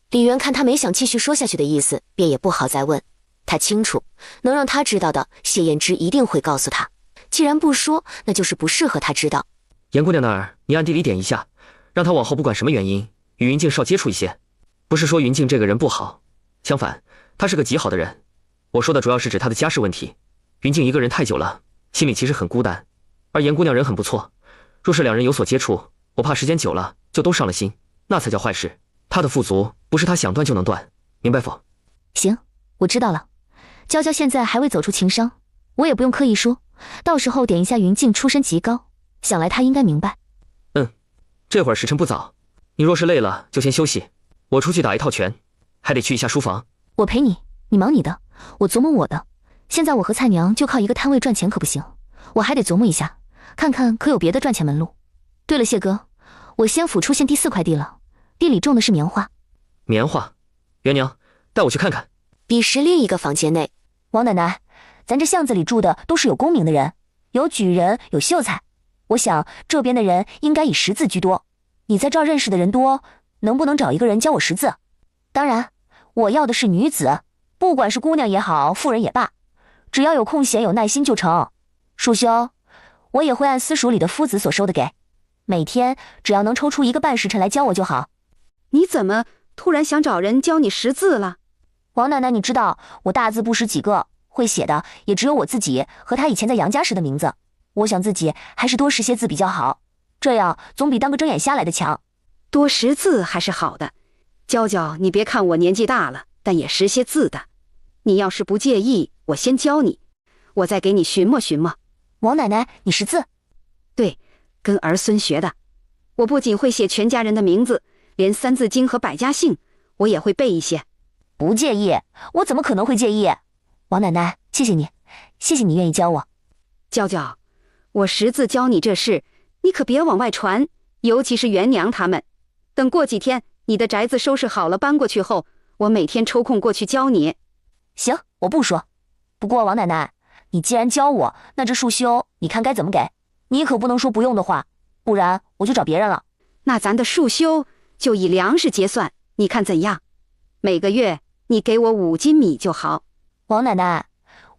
李渊看他没想继续说下去的意思，便也不好再问。他清楚，能让他知道的，谢燕之一定会告诉他。既然不说，那就是不适合他知道。严姑娘那儿，你暗地里点一下，让他往后不管什么原因，与云静少接触一些。不是说云静这个人不好，相反，她是个极好的人。我说的主要是指她的家世问题。云静一个人太久了，心里其实很孤单，而严姑娘人很不错。若是两人有所接触，我怕时间久了就都伤了心，那才叫坏事。她的富足不是她想断就能断，明白否？行，我知道了。娇娇现在还未走出情伤，我也不用刻意说，到时候点一下云静出身极高，想来她应该明白。这会儿时辰不早，你若是累了就先休息，我出去打一套拳，还得去一下书房。我陪你，你忙你的，我琢磨我的。现在我和菜娘就靠一个摊位赚钱可不行，我还得琢磨一下，看看可有别的赚钱门路。对了，谢哥，我仙府出现第4块地了，地里种的是棉花。棉花？元娘，带我去看看。彼时另一个房间内，王奶奶，咱这巷子里住的都是有功名的人，有举人，有秀才。我想这边的人应该以识字居多。你在这儿认识的人多，能不能找一个人教我识字？当然，我要的是女子，不管是姑娘也好，妇人也罢，只要有空闲有耐心就成。恕休，我也会按私塾里的夫子所收的给，每天只要能抽出1个半时辰来教我就好。你怎么突然想找人教你识字了？王奶奶，你知道我大字不识几个，会写的也只有我自己和他以前在杨家时的名字。我想自己还是多识些字比较好，这样总比当个睁眼瞎来的强。多识字还是好的，娇娇，你别看我年纪大了，但也识些字的。你要是不介意，我先教你，我再给你寻摸寻摸。王奶奶，你识字？对，跟儿孙学的。我不仅会写全家人的名字，连3字经和百家姓我也会背一些。不介意，我怎么可能会介意？王奶奶，谢谢你，谢谢你愿意教我。娇娇，我识字教你这事，你可别往外传，尤其是元娘他们。等过几天你的宅子收拾好了搬过去后，我每天抽空过去教你。行，我不说。不过王奶奶，你既然教我，那这束修你看该怎么给？你可不能说不用的话，不然我就找别人了。那咱的束修就以粮食结算，你看怎样？每个月你给我5斤米就好。王奶奶，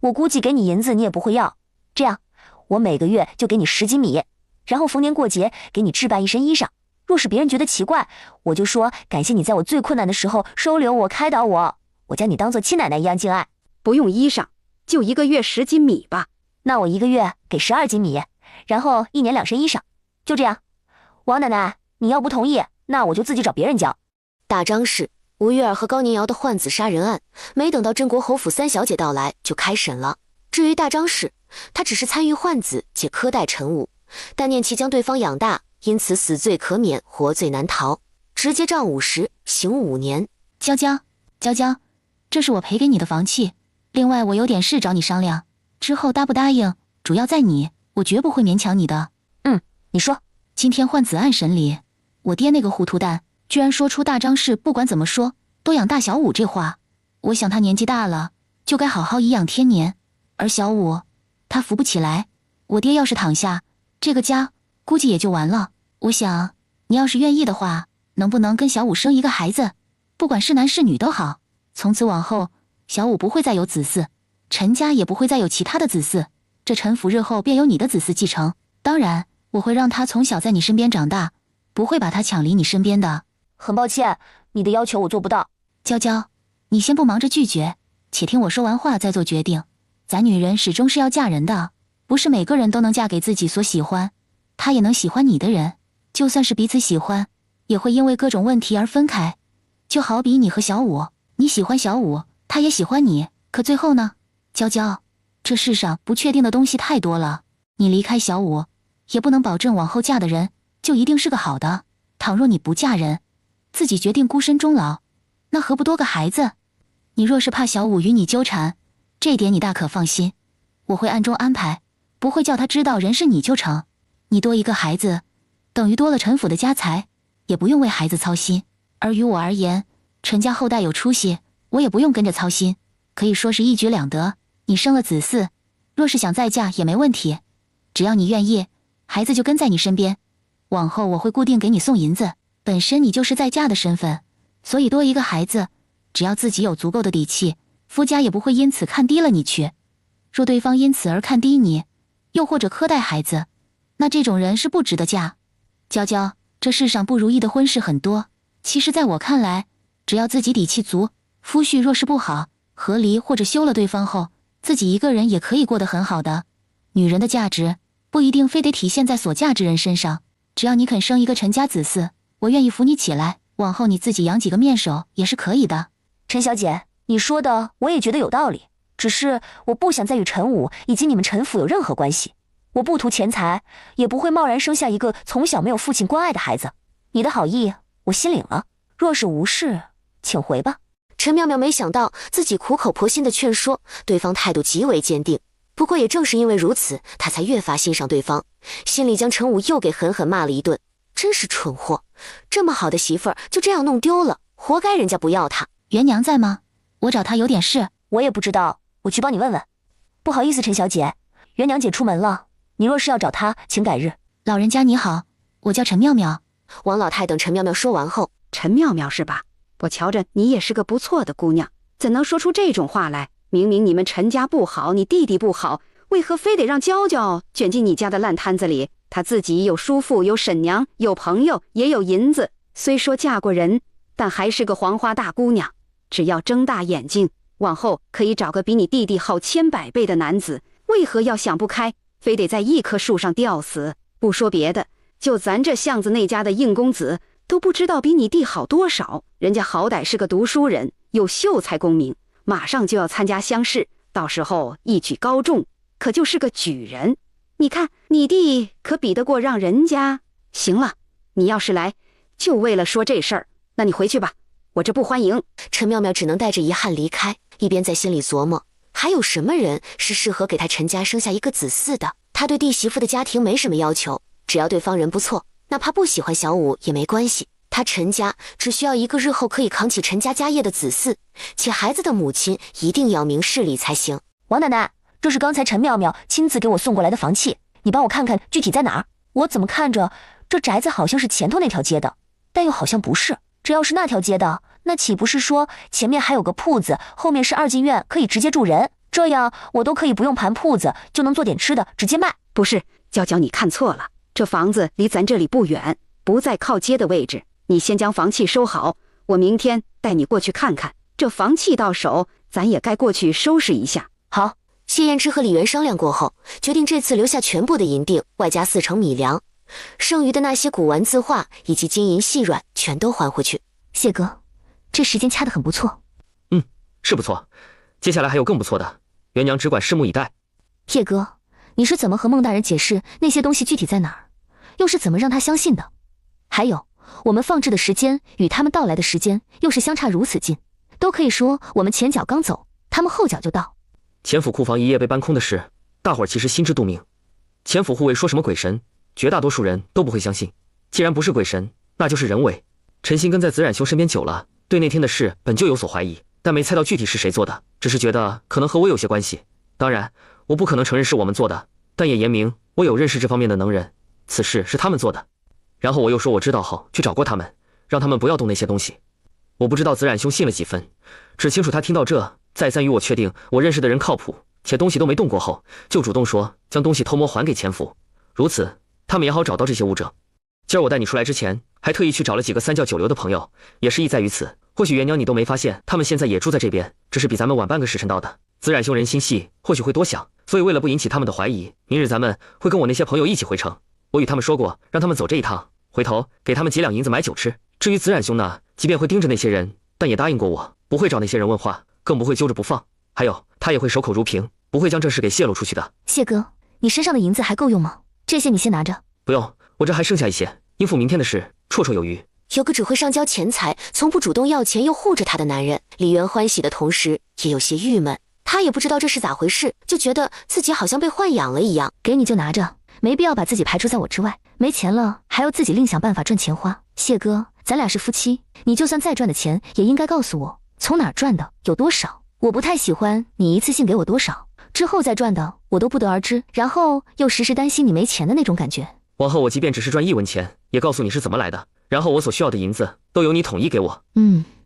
我估计给你银子你也不会要，这样我每个月就给你10斤米，然后逢年过节给你置办一身衣裳。若是别人觉得奇怪，我就说感谢你在我最困难的时候收留我开导我，我将你当做亲奶奶一样敬爱。不用衣裳，就1个月10斤米吧。那我1个月给12斤米，然后1年2身衣裳，就这样。王奶奶，你要不同意，那我就自己找别人教。大张氏吴月儿和高年瑶的换子杀人案，没等到真国侯府3小姐到来就开审了。至于大张氏，他只是参与换子且苛待陈武，但念其将对方养大，因此死罪可免，活罪难逃，直接杖50，刑5年。娇娇，这是我赔给你的房契，另外我有点事找你商量，之后答不答应主要在你，我绝不会勉强你的。你说。今天换子案审理，我爹那个糊涂蛋居然说出大张氏不管怎么说都养大小武这话，我想他年纪大了，就该好好颐养天年，而小武他扶不起来，我爹要是躺下，这个家估计也就完了。我想你要是愿意的话，能不能跟小武生一个孩子，不管是男是女都好，从此往后小武不会再有子嗣，陈家也不会再有其他的子嗣，这陈府日后便由你的子嗣继承，当然我会让他从小在你身边长大，不会把他抢离你身边的。很抱歉，你的要求我做不到。娇娇，你先不忙着拒绝，且听我说完话再做决定。咱女人始终是要嫁人的，不是每个人都能嫁给自己所喜欢，他也能喜欢你的人，就算是彼此喜欢，也会因为各种问题而分开。就好比你和小五，你喜欢小五，他也喜欢你，可最后呢？娇娇，这世上不确定的东西太多了，你离开小五，也不能保证往后嫁的人就一定是个好的。倘若你不嫁人，自己决定孤身终老，那何不多个孩子？你若是怕小五与你纠缠，这点你大可放心，我会暗中安排，不会叫他知道人是你就成。你多一个孩子，等于多了陈府的家财，也不用为孩子操心。而于我而言，陈家后代有出息，我也不用跟着操心，可以说是一举两得。你生了子嗣，若是想再嫁也没问题，只要你愿意，孩子就跟在你身边。往后我会固定给你送银子，本身你就是在嫁的身份，所以多一个孩子，只要自己有足够的底气，夫家也不会因此看低了你去。若对方因此而看低你，又或者苛待孩子，那这种人是不值得嫁。娇娇，这世上不如意的婚事很多，其实在我看来，只要自己底气足，夫婿若是不好，和离或者休了对方后，自己一个人也可以过得很好的。女人的价值不一定非得体现在所嫁之人身上，只要你肯生一个陈家子嗣，我愿意扶你起来，往后你自己养几个面首也是可以的。陈小姐，你说的我也觉得有道理，只是我不想再与陈武以及你们陈府有任何关系。我不图钱财，也不会贸然生下一个从小没有父亲关爱的孩子。你的好意我心领了，若是无事，请回吧。陈妙妙没想到自己苦口婆心的劝说，对方态度极为坚定。不过也正是因为如此，她才越发欣赏对方，心里将陈武又给狠狠骂了一顿。真是蠢货，这么好的媳妇儿就这样弄丢了，活该人家不要她。元娘在吗？我找她有点事。我也不知道，我去帮你问问。不好意思，陈小姐，元娘姐出门了，你若是要找她，请改日。老人家你好，我叫陈妙妙。王老太等陈妙妙说完后，陈妙妙是吧？我瞧着你也是个不错的姑娘，怎能说出这种话来？明明你们陈家不好，你弟弟不好，为何非得让娇娇卷进你家的烂摊子里？她自己有叔父，有婶娘，有朋友，也有银子。虽说嫁过人，但还是个黄花大姑娘。只要睁大眼睛，往后可以找个比你弟弟好千百倍的男子。为何要想不开，非得在一棵树上吊死？不说别的，就咱这巷子那家的应公子，都不知道比你弟好多少。人家好歹是个读书人，有秀才功名，马上就要参加乡试，到时候一举高中，可就是个举人。你看你弟可比得过让人家？行了，你要是来就为了说这事儿，那你回去吧，我这不欢迎。陈妙妙只能带着遗憾离开，一边在心里琢磨，还有什么人是适合给他陈家生下一个子嗣的？他对弟媳妇的家庭没什么要求，只要对方人不错，哪怕不喜欢小五也没关系。他陈家只需要一个日后可以扛起陈家家业的子嗣，且孩子的母亲一定要明事理才行。王奶奶，这是刚才陈妙妙亲自给我送过来的房契，你帮我看看具体在哪儿？我怎么看着这宅子好像是前头那条街的，但又好像不是。这要是那条街的，那岂不是说前面还有个铺子，后面是2进院，可以直接住人？这样我都可以不用盘铺子，就能做点吃的直接卖。不是，娇娇你看错了，这房子离咱这里不远，不在靠街的位置。你先将房契收好，我明天带你过去看看。这房契到手，咱也该过去收拾一下。好，谢燕之和李元商量过后，决定这次留下全部的银锭，外加4成米粮，剩余的那些古玩字画以及金银细软全都还回去。谢哥，这时间掐得很不错。是不错，接下来还有更不错的，元娘只管拭目以待。叶哥，你是怎么和孟大人解释那些东西具体在哪儿，又是怎么让他相信的？还有，我们放置的时间与他们到来的时间又是相差如此近，都可以说我们前脚刚走，他们后脚就到。钱府库房一夜被搬空的事，大伙儿其实心知肚明。钱府护卫说什么鬼神，绝大多数人都不会相信。既然不是鬼神，那就是人为。陈鑫跟在子冉兄身边久了，对那天的事本就有所怀疑，但没猜到具体是谁做的，只是觉得可能和我有些关系。当然，我不可能承认是我们做的，但也言明我有认识这方面的能人，此事是他们做的。然后我又说我知道后去找过他们，让他们不要动那些东西。我不知道子冉兄信了几分，只清楚他听到这，再三与我确定我认识的人靠谱，且东西都没动过后，就主动说将东西偷摸还给钱府，如此他们也好找到这些物证。今儿我带你出来之前，还特意去找了几个三教九流的朋友，也是意在于此。或许元娘你都没发现，他们现在也住在这边，只是比咱们晚半个时辰到的。子冉兄人心细，或许会多想，所以为了不引起他们的怀疑，明日咱们会跟我那些朋友一起回城。我与他们说过，让他们走这一趟，回头给他们几两银子买酒吃。至于子冉兄呢，即便会盯着那些人，但也答应过我，不会找那些人问话，更不会揪着不放。还有，他也会守口如瓶，不会将这事给泄露出去的。谢哥，你身上的银子还够用吗？这些你先拿着。不用，我这还剩下一些，应付明天的事绰绰有余。有个只会上交钱财，从不主动要钱又护着他的男人，李渊欢喜的同时也有些郁闷。他也不知道这是咋回事，就觉得自己好像被豢养了一样。给你就拿着，没必要把自己排除在我之外。没钱了还要自己另想办法赚钱花。谢哥，咱俩是夫妻，你就算再赚的钱也应该告诉我从哪儿赚的，有多少。我不太喜欢你一次性给我多少，之后再赚的我都不得而知，然后又时时担心你没钱的那种感觉。往后我即便只是赚1文钱，也告诉你是怎么来的，然后我所需要的银子都由你统一给我。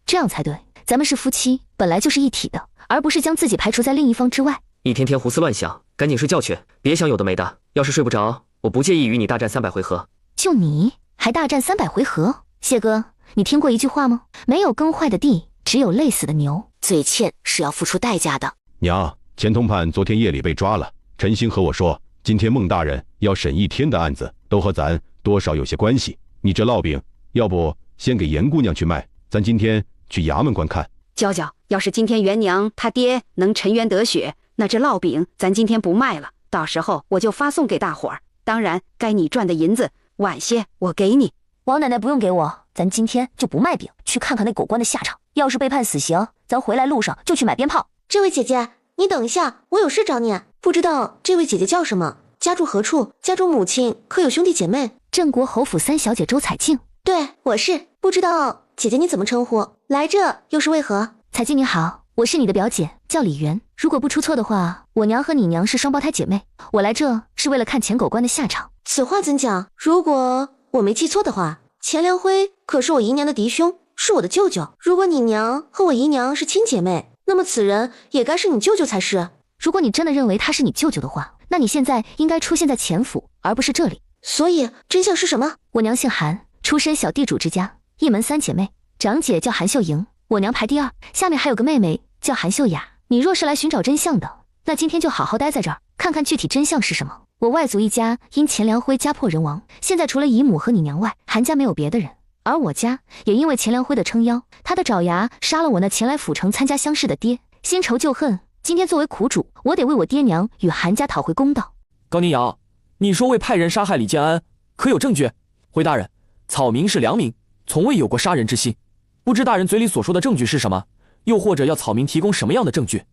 这样才对。咱们是夫妻，本来就是一体的，而不是将自己排除在另一方之外。一天天胡思乱想，赶紧睡觉去，别想有的没的。要是睡不着，我不介意与你大战300回合。就你还大战300回合？谢哥，你听过一句话吗？没有耕坏的地，只有累死的牛。嘴欠是要付出代价的。娘，钱通判昨天夜里被抓了，陈星和我说，今天孟大人要审1天的案子，都和咱多少有些关系。你这烙饼，要不先给严姑娘去卖，咱今天去衙门观看。娇娇，要是今天元娘她爹能沉冤得雪，那这烙饼咱今天不卖了，到时候我就发送给大伙儿。当然，该你赚的银子，晚些我给你。王奶奶不用给我，咱今天就不卖饼，去看看那狗官的下场。要是被判死刑，咱回来路上就去买鞭炮。这位姐姐，你等一下，我有事找你。不知道这位姐姐叫什么，家住何处？家中母亲可有兄弟姐妹？镇国侯府3小姐周彩静。对，我是。不知道姐姐你怎么称呼？来这又是为何？彩静你好，我是你的表姐，叫李媛。如果不出错的话，我娘和你娘是双胞胎姐妹。我来这是为了看钱狗官的下场。此话怎讲？如果我没记错的话，钱良辉可是我姨娘的嫡兄，是我的舅舅。如果你娘和我姨娘是亲姐妹，那么此人也该是你舅舅才是。如果你真的认为他是你舅舅的话，那你现在应该出现在钱府，而不是这里。所以真相是什么？我娘姓韩，出身小地主之家，一门3姐妹，长姐叫韩秀莹，我娘排第2，下面还有个妹妹叫韩秀雅。你若是来寻找真相的，那今天就好好待在这儿，看看具体真相是什么。我外祖一家因钱良辉家破人亡，现在除了姨母和你娘外，韩家没有别的人。而我家也因为钱良辉的撑腰，他的爪牙杀了我那前来府城参加乡试的爹，新仇旧恨。今天作为苦主，我得为我爹娘与韩家讨回公道。高宁瑶，你说为派人杀害李建安，可有证据？回大人，草民是良民，从未有过杀人之心。不知大人嘴里所说的证据是什么？又或者要草民提供什么样的证据？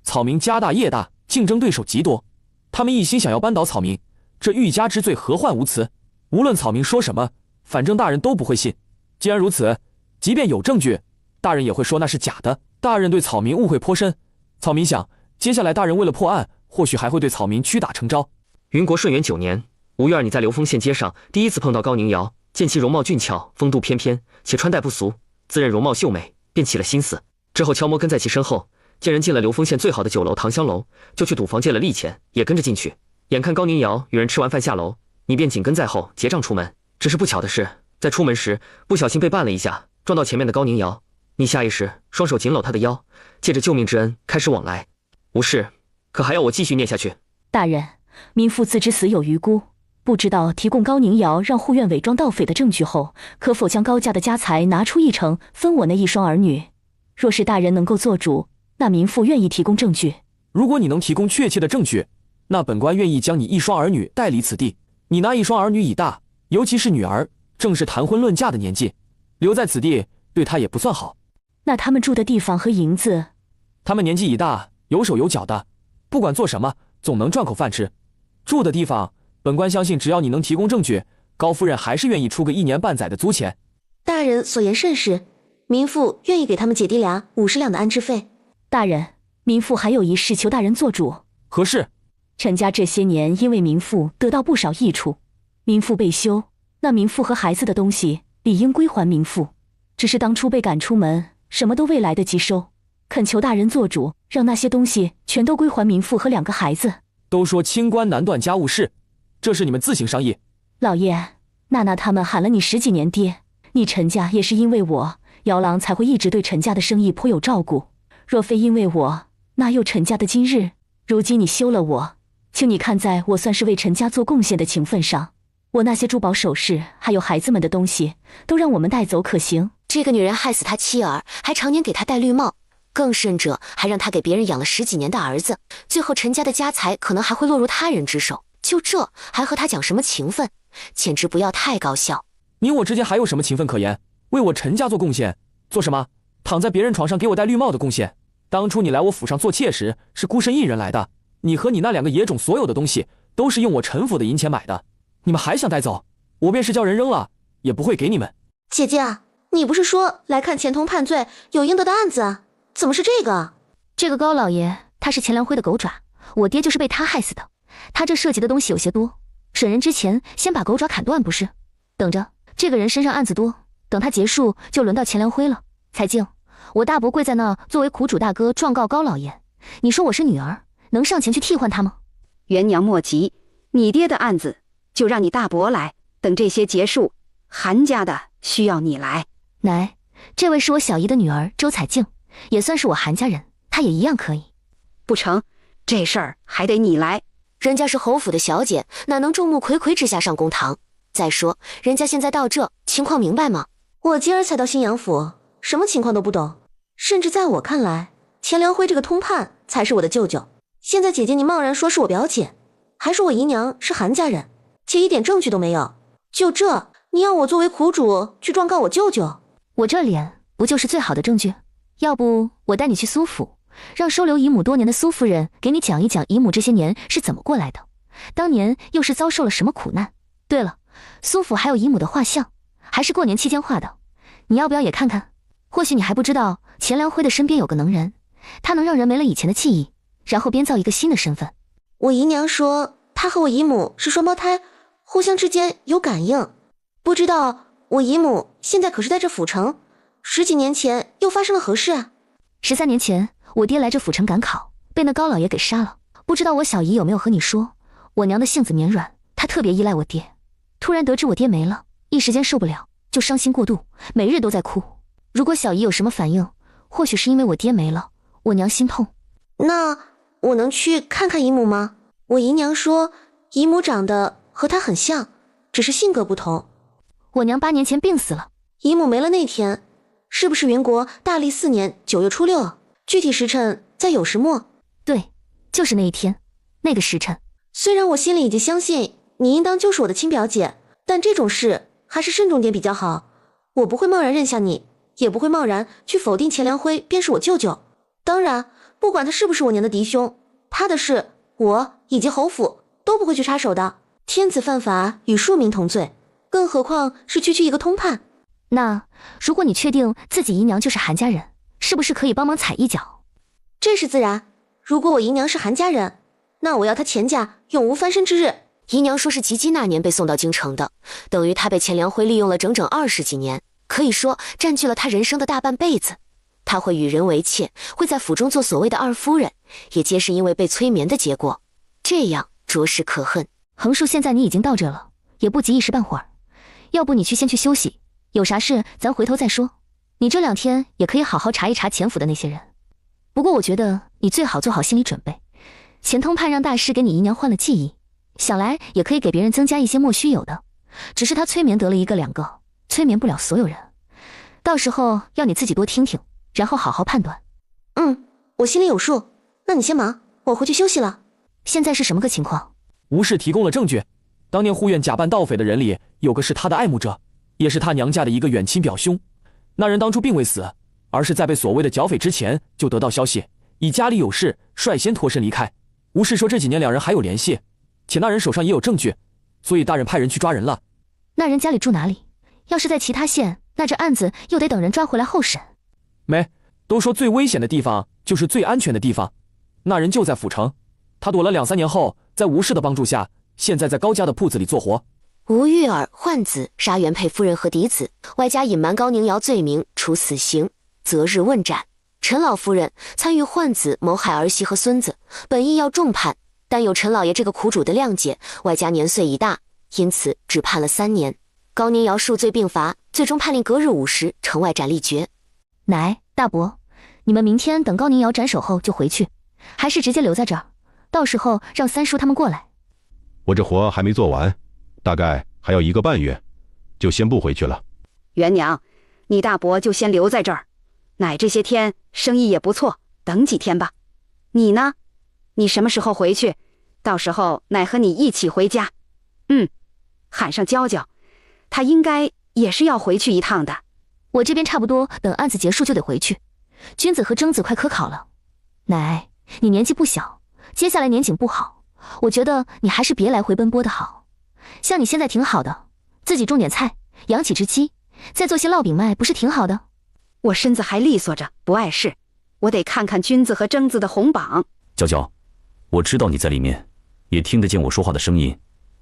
草民家大业大，竞争对手极多，他们一心想要扳倒草民，这欲加之罪何患无辞？无论草民说什么，反正大人都不会信。既然如此，即便有证据，大人也会说那是假的。大人对草民误会颇深，草民想，接下来大人为了破案，或许还会对草民屈打成招。云国顺元9年5月2，你在流丰县街上第一次碰到高宁瑶，见其容貌俊俏，风度翩翩，且穿戴不俗，自认容貌秀美，便起了心思。之后悄摸跟在其身后，见人进了流丰县最好的酒楼唐香楼，就去赌房借了利钱，也跟着进去。眼看高宁瑶与人吃完饭下楼，你便紧跟在后结账出门。只是不巧的是，在出门时不小心被绊了一下，撞到前面的高宁瑶。你下意识双手紧搂她的腰，借着救命之恩开始往来。无事，可还要我继续念下去？大人，民妇自知死有余辜，不知道提供高宁瑶让护院伪装盗匪的证据后，可否将高家的家财拿出1成分我那1双儿女？若是大人能够做主，那民妇愿意提供证据。如果你能提供确切的证据，那本官愿意将你1双儿女带离此地。你那1双儿女已大，尤其是女儿，正是谈婚论嫁的年纪，留在此地对她也不算好。那他们住的地方和银子？他们年纪已大，有手有脚的，不管做什么，总能赚口饭吃。住的地方，本官相信只要你能提供证据，高夫人还是愿意出个1年半载的租钱。大人所言甚是，民妇愿意给他们姐弟俩50两的安置费。大人，民妇还有一事求大人做主。何事？陈家这些年因为民妇得到不少益处，民妇被休，那民妇和孩子的东西理应归还民妇，只是当初被赶出门，什么都未来得及收，恳求大人做主，让那些东西全都归还民妇和2个孩子。都说清官难断家务事，这是你们自行商议。老爷，娜娜他们喊了你10几年爹，你陈家也是因为我姚郎才会一直对陈家的生意颇有照顾，若非因为我，哪有陈家的今日？如今你休了我，请你看在我算是为陈家做贡献的情分上，我那些珠宝首饰还有孩子们的东西都让我们带走可行？这个女人害死他妻儿，还常年给他戴绿帽，更甚者还让他给别人养了10几年的儿子，最后陈家的家财可能还会落入他人之手。就这还和他讲什么情分，简直不要太搞笑。你我之间还有什么情分可言？为我陈家做贡献，做什么？躺在别人床上给我戴绿帽的贡献。当初你来我府上做妾时，是孤身一人来的，你和你那2个野种所有的东西都是用我陈府的银钱买的，你们还想带走？我便是叫人扔了，也不会给你们。姐姐啊，你不是说来看钱通判罪有应得的案子啊？怎么是这个？这个高老爷他是钱良辉的狗爪，我爹就是被他害死的。他这涉及的东西有些多，审人之前先把狗爪砍断不是？等着，这个人身上案子多，等他结束就轮到钱良辉了。彩静，我大伯跪在那作为苦主大哥状告高老爷，你说我是女儿，能上前去替换他吗？元娘莫急，你爹的案子就让你大伯来，等这些结束，韩家的需要你来。奶，这位是我小姨的女儿周彩静，也算是我韩家人，她也一样可以。不成，这事儿还得你来。人家是侯府的小姐，哪能众目睽睽之下上公堂？再说，人家现在到这，情况明白吗？我今儿才到新阳府，什么情况都不懂。甚至在我看来，钱良辉这个通判才是我的舅舅。现在姐姐你贸然说是我表姐，还说我姨娘是韩家人，且一点证据都没有。就这，你要我作为苦主去状告我舅舅？我这脸不就是最好的证据？要不我带你去苏府，让收留姨母多年的苏夫人给你讲一讲姨母这些年是怎么过来的，当年又是遭受了什么苦难。对了，苏府还有姨母的画像，还是过年期间画的，你要不要也看看？或许你还不知道，钱良辉的身边有个能人，他能让人没了以前的记忆，然后编造一个新的身份。我姨娘说她和我姨母是双胞胎，互相之间有感应。不知道我姨母现在可是在这府城，10几年前又发生了何事啊？13年前我爹来这府城赶考，被那高老爷给杀了。不知道我小姨有没有和你说，我娘的性子绵软，她特别依赖我爹。突然得知我爹没了，一时间受不了，就伤心过度，每日都在哭。如果小姨有什么反应，或许是因为我爹没了，我娘心痛。那我能去看看姨母吗？我姨娘说姨母长得和她很像，只是性格不同。我娘8年前病死了。姨母没了那天，是不是元国大历4年9月初6？具体时辰在酉时末。对，就是那一天，那个时辰。虽然我心里已经相信你应当就是我的亲表姐，但这种事还是慎重点比较好。我不会贸然认下你，也不会贸然去否定钱良辉便是我舅舅。当然，不管他是不是我娘的嫡兄，他的事我以及侯府都不会去插手的。天子犯法与庶民同罪，更何况是区区一个通判。那如果你确定自己姨娘就是韩家人，是不是可以帮忙踩一脚？这是自然。如果我姨娘是韩家人，那我要她钱家永无翻身之日。姨娘说是及笄那年被送到京城的，等于她被钱良辉利用了整整20几年，可以说占据了她人生的大半辈子。她会与人为妾，会在府中做所谓的二夫人，也皆是因为被催眠的结果。这样着实可恨。横竖现在你已经到这了，也不急一时半会儿，要不你先去休息，有啥事咱回头再说。你这2天也可以好好查一查钱府的那些人。不过我觉得你最好做好心理准备，钱通判让大师给你姨娘换了记忆，想来也可以给别人增加一些莫须有的，只是他催眠得了1个2个，催眠不了所有人。到时候要你自己多听听，然后好好判断。我心里有数。那你先忙，我回去休息了。现在是什么个情况？吴氏提供了证据，当年护院假扮盗匪的人里有个是他的爱慕者，也是他娘家的一个远亲表兄。那人当初并未死，而是在被所谓的剿匪之前就得到消息，以家里有事率先脱身离开。吴氏说这几年2人还有联系，且那人手上也有证据，所以大人派人去抓人了。那人家里住哪里？要是在其他县，那这案子又得等人抓回来候审。没，都说最危险的地方就是最安全的地方，那人就在府城。他躲了2、3年后，在吴氏的帮助下，现在在高家的铺子里做活。吴玉儿换子杀原配夫人和嫡子，外加隐瞒高宁瑶罪名，处死刑，择日问斩。陈老夫人参与换子谋害儿媳和孙子，本意要重判，但有陈老爷这个苦主的谅解，外加年岁已大，因此只判了3年。高宁瑶数罪并罚，最终判令隔日5时城外斩立决。奶，大伯，你们明天等高宁瑶斩首后就回去，还是直接留在这儿？到时候让三叔他们过来。我这活还没做完，大概还要1个半月，就先不回去了。元娘，你大伯就先留在这儿，奶这些天生意也不错，等几天吧。你呢？你什么时候回去？到时候奶和你一起回家。喊上娇娇，她应该也是要回去一趟的。我这边差不多等案子结束就得回去。君子和征子快科考了，奶，你年纪不小，接下来年景不好，我觉得你还是别来回奔波的好。像你现在挺好的，自己种点菜，养起只鸡，再做些烙饼卖，不是挺好的？我身子还利索着，不碍事。我得看看君子和征子的红榜。娇娇，我知道你在里面，也听得见我说话的声音，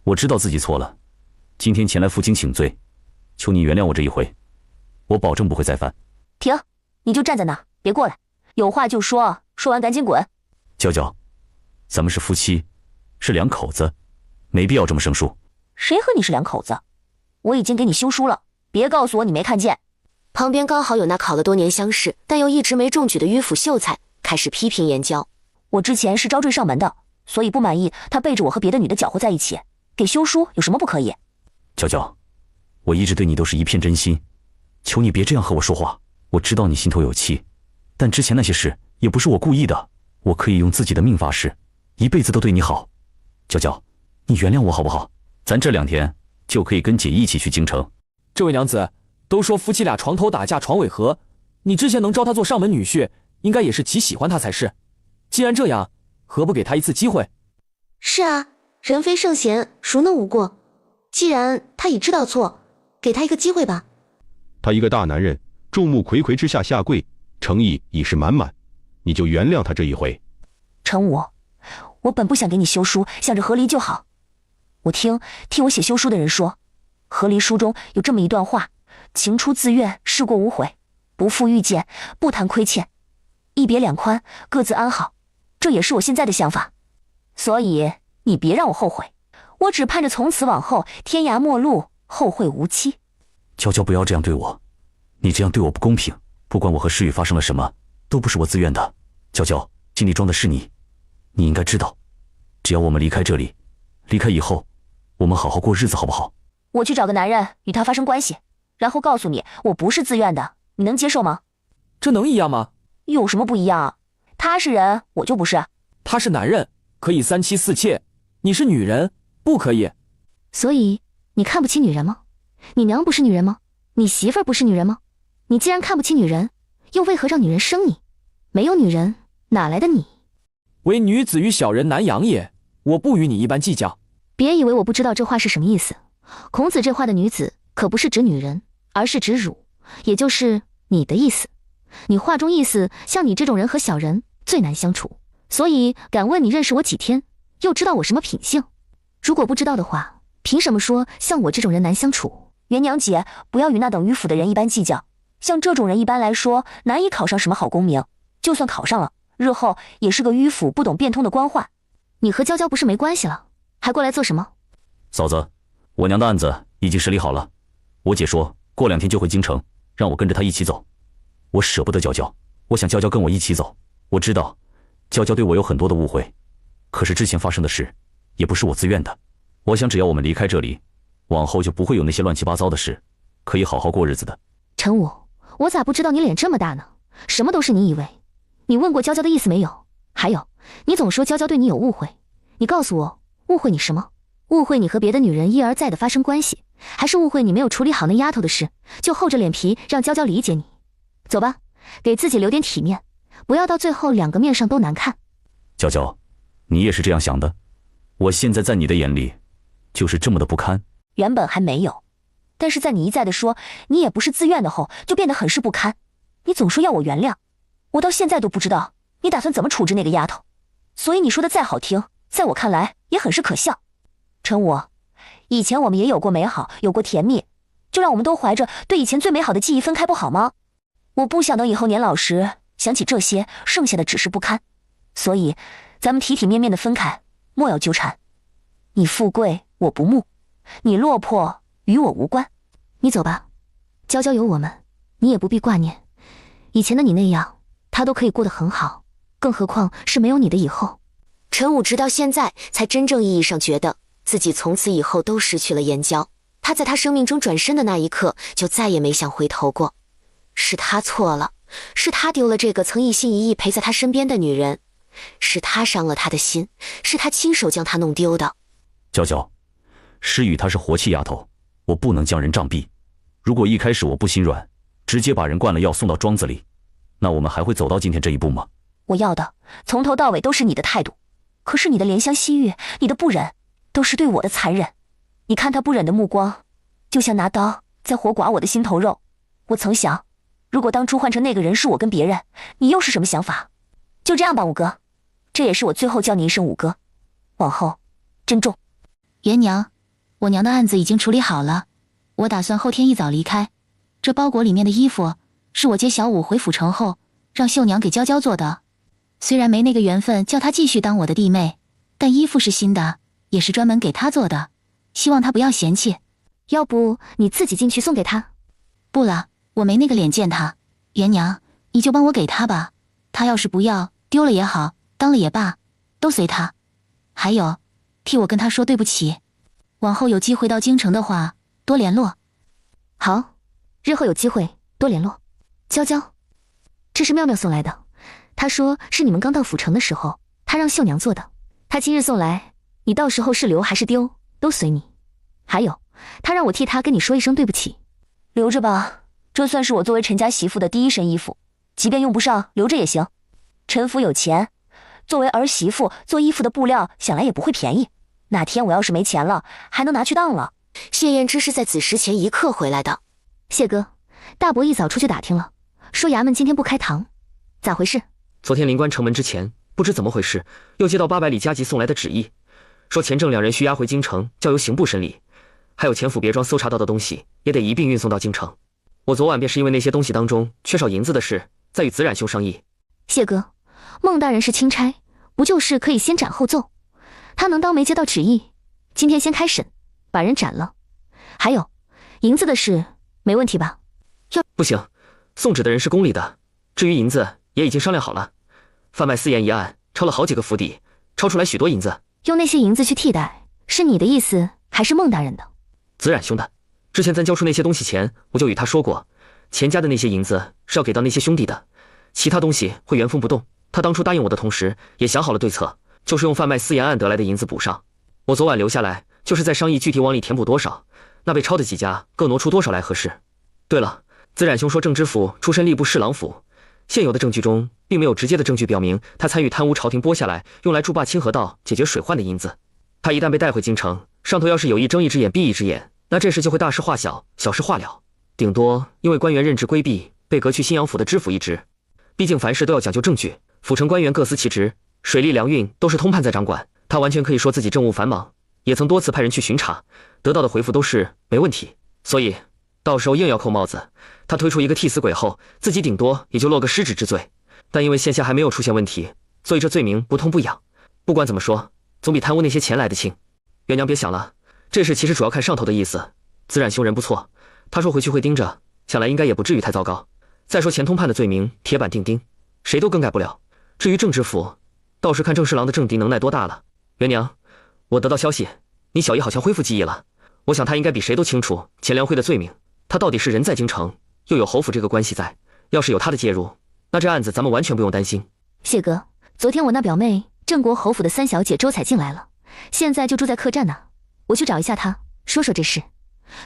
我知道自己错了，今天前来负荆请罪，求你原谅我这一回，我保证不会再犯。停，你就站在那儿，别过来，有话就说，说完赶紧滚。娇娇，咱们是夫妻，是两口子，没必要这么生疏。谁和你是两口子？我已经给你休书了，别告诉我你没看见。旁边刚好有那考了多年乡试但又一直没中举的迂腐秀才，开始批评言娇。我之前是招赘上门的，所以不满意他背着我和别的女的搅和在一起，给休书有什么不可以？娇娇，我一直对你都是一片真心，求你别这样和我说话。我知道你心头有气，但之前那些事也不是我故意的，我可以用自己的命发誓，一辈子都对你好。娇娇，你原谅我好不好？咱这2天就可以跟姐一起去京城。这位娘子，都说夫妻俩床头打架床尾和，你之前能招他做上门女婿，应该也是极喜欢他才是。既然这样，何不给他一次机会？是啊，人非圣贤，孰能无过？既然他已知道错，给他一个机会吧。他一个大男人，众目睽睽之下下跪，诚意已是满满，你就原谅他这一回。程武，我本不想给你休书，想着和离就好。我替我写休书的人说，和离书中有这么一段话：情出自愿，事过无悔，不负遇见，不谈亏欠，一别两宽，各自安好。这也是我现在的想法，所以你别让我后悔，我只盼着从此往后天涯陌路，后会无期。娇娇，不要这样对我，你这样对我不公平。不管我和诗雨发生了什么，都不是我自愿的。娇娇，心里装的是你，你应该知道，只要我们离开这里，离开以后，我们好好过日子好不好？我去找个男人与他发生关系，然后告诉你我不是自愿的，你能接受吗？这能一样吗？有什么不一样啊？他是人，我就不是。他是男人，可以3妻4妾，你是女人，不可以。所以你看不起女人吗？你娘不是女人吗？你媳妇儿不是女人吗？你既然看不起女人，又为何让女人生你？没有女人，哪来的你？唯女子与小人难养也，我不与你一般计较。别以为我不知道这话是什么意思。孔子这话的女子可不是指女人，而是指汝，也就是你的意思。你话中意思，像你这种人和小人最难相处，所以敢问你认识我几天，又知道我什么品性？如果不知道的话，凭什么说像我这种人难相处？元娘姐，不要与那等迂腐的人一般计较。像这种人一般来说，难以考上什么好功名，就算考上了，日后也是个迂腐不懂变通的官宦。你和娇娇不是没关系了，还过来做什么？嫂子，我娘的案子已经审理好了，我姐说过2天就回京城，让我跟着她一起走。我舍不得娇娇，我想娇娇跟我一起走。我知道娇娇对我有很多的误会，可是之前发生的事也不是我自愿的。我想只要我们离开这里，往后就不会有那些乱七八糟的事，可以好好过日子的。陈武，我咋不知道你脸这么大呢？什么都是你以为。你问过娇娇的意思没有？还有，你总说娇娇对你有误会，你告诉我，误会你什么？误会你和别的女人一而再的发生关系，还是误会你没有处理好那丫头的事，就厚着脸皮让娇娇理解你？走吧，给自己留点体面，不要到最后2个面上都难看。娇娇，你也是这样想的？我现在在你的眼里就是这么的不堪？原本还没有，但是在你一再的说你也不是自愿的后，就变得很是不堪。你总说要我原谅，我到现在都不知道你打算怎么处置那个丫头，所以你说的再好听，在我看来也很是可笑。陈武，以前我们也有过美好，有过甜蜜，就让我们都怀着对以前最美好的记忆分开不好吗？我不想等以后年老时想起这些，剩下的只是不堪。所以咱们体体面面的分开，莫要纠缠。你富贵我不慕，你落魄与我无关。你走吧，娇娇有我们，你也不必挂念。以前的你那样，她都可以过得很好，更何况是没有你的以后。陈武直到现在才真正意义上觉得自己从此以后都失去了言娇。他在他生命中转身的那一刻，就再也没想回头过。是他错了，是他丢了这个曾一心一意陪在他身边的女人，是他伤了他的心，是他亲手将她弄丢的。娇娇，诗雨她是活气丫头，我不能将人杖毙。如果一开始我不心软，直接把人灌了药送到庄子里，那我们还会走到今天这一步吗？我要的从头到尾都是你的态度，可是你的怜香惜玉，你的不忍，都是对我的残忍。你看他不忍的目光，就像拿刀在活剐我的心头肉。我曾想，如果当初换成那个人是我跟别人，你又是什么想法？就这样吧，五哥，这也是我最后叫你一声五哥，往后珍重。元娘，我娘的案子已经处理好了，我打算后天一早离开。这包裹里面的衣服是我接小五回府城后让秀娘给娇娇做的，虽然没那个缘分叫她继续当我的弟妹，但衣服是新的，也是专门给她做的，希望她不要嫌弃。要不你自己进去送给她？不了，我没那个脸见她。元娘，你就帮我给她吧，她要是不要，丢了也好，当了也罢，都随她。还有，替我跟她说对不起，往后有机会到京城的话，多联络。好，日后有机会多联络。娇娇，这是妙妙送来的，她说是你们刚到府城的时候，她让秀娘做的，她今日送来，你到时候是留还是丢，都随你。还有，她让我替她跟你说一声对不起。留着吧，这算是我作为陈家媳妇的第一身衣服，即便用不上，留着也行。陈府有钱，作为儿媳妇做衣服的布料想来也不会便宜，哪天我要是没钱了，还能拿去当了。谢燕之是在子时前一刻回来的。谢哥，大伯一早出去打听了，说衙门今天不开堂，咋回事？昨天临关城门之前，不知怎么回事，又接到800里加急送来的旨意，说钱正两人需押回京城，交由刑部审理，还有钱府别庄搜查到的东西，也得一并运送到京城。我昨晚便是因为那些东西当中缺少银子的事，在与子冉兄商议。谢哥，孟大人是钦差，不就是可以先斩后奏？他能当没接到旨意，今天先开审，把人斩了。还有银子的事，没问题吧？不行，送旨的人是宫里的，至于银子也已经商量好了。贩卖私盐一案抄了好几个府邸，抄出来许多银子。用那些银子去替代，是你的意思还是孟大人的？子冉兄的。之前咱交出那些东西前，我就与他说过，钱家的那些银子是要给到那些兄弟的，其他东西会原封不动。他当初答应我的同时，也想好了对策，就是用贩卖私盐案得来的银子补上。我昨晚留下来，就是在商议具体往里填补多少，那被抄的几家各挪出多少来合适。对了，子冉兄说郑知府出身吏部侍郎府，现有的证据中并没有直接的证据表明他参与贪污朝廷拨下来用来筑坝清河道解决水患的银子。他一旦被带回京城，上头要是有意睁一只眼闭一只眼，那这事就会大事化小，小事化了，顶多因为官员任职规避，被革去新阳府的知府一职。毕竟凡事都要讲究证据，府城官员各司其职，水利粮运都是通判在掌管，他完全可以说自己政务繁忙，也曾多次派人去巡查，得到的回复都是没问题。所以到时候硬要扣帽子，他推出一个替死鬼后，自己顶多也就落个失职之罪。但因为线下还没有出现问题，所以这罪名不痛不痒。不管怎么说，总比贪污那些钱来得轻。元娘别想了，这事其实主要看上头的意思。子冉兄人不错，他说回去会盯着，想来应该也不至于太糟糕。再说钱通判的罪名铁板钉钉，谁都更改不了。至于郑知府，倒是看郑侍郎的政敌能耐多大了。元娘，我得到消息，你小姨好像恢复记忆了。我想他应该比谁都清楚钱良辉的罪名，他到底是人在京城，又有侯府这个关系在，要是有他的介入，那这案子咱们完全不用担心。谢哥，昨天我那表妹郑国侯府的3小姐周彩静来了，现在就住在客栈呢，我去找一下她，说说这事。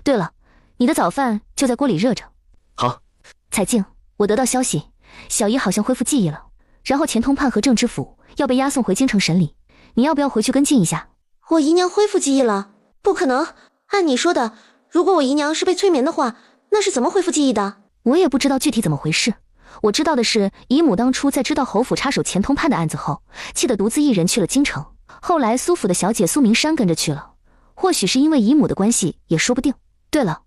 对了，你的早饭就在锅里热着。好。彩静，我得到消息，小姨好像恢复记忆了，然后钱通判和郑知府要被押送回京城审理，你要不要回去跟进一下？我姨娘恢复记忆了？不可能，按你说的，如果我姨娘是被催眠的话，那是怎么恢复记忆的？我也不知道具体怎么回事，我知道的是姨母当初在知道侯府插手钱通判的案子后，气得独自一人去了京城，后来苏府的小姐苏明山跟着去了，或许是因为姨母的关系也说不定。对了，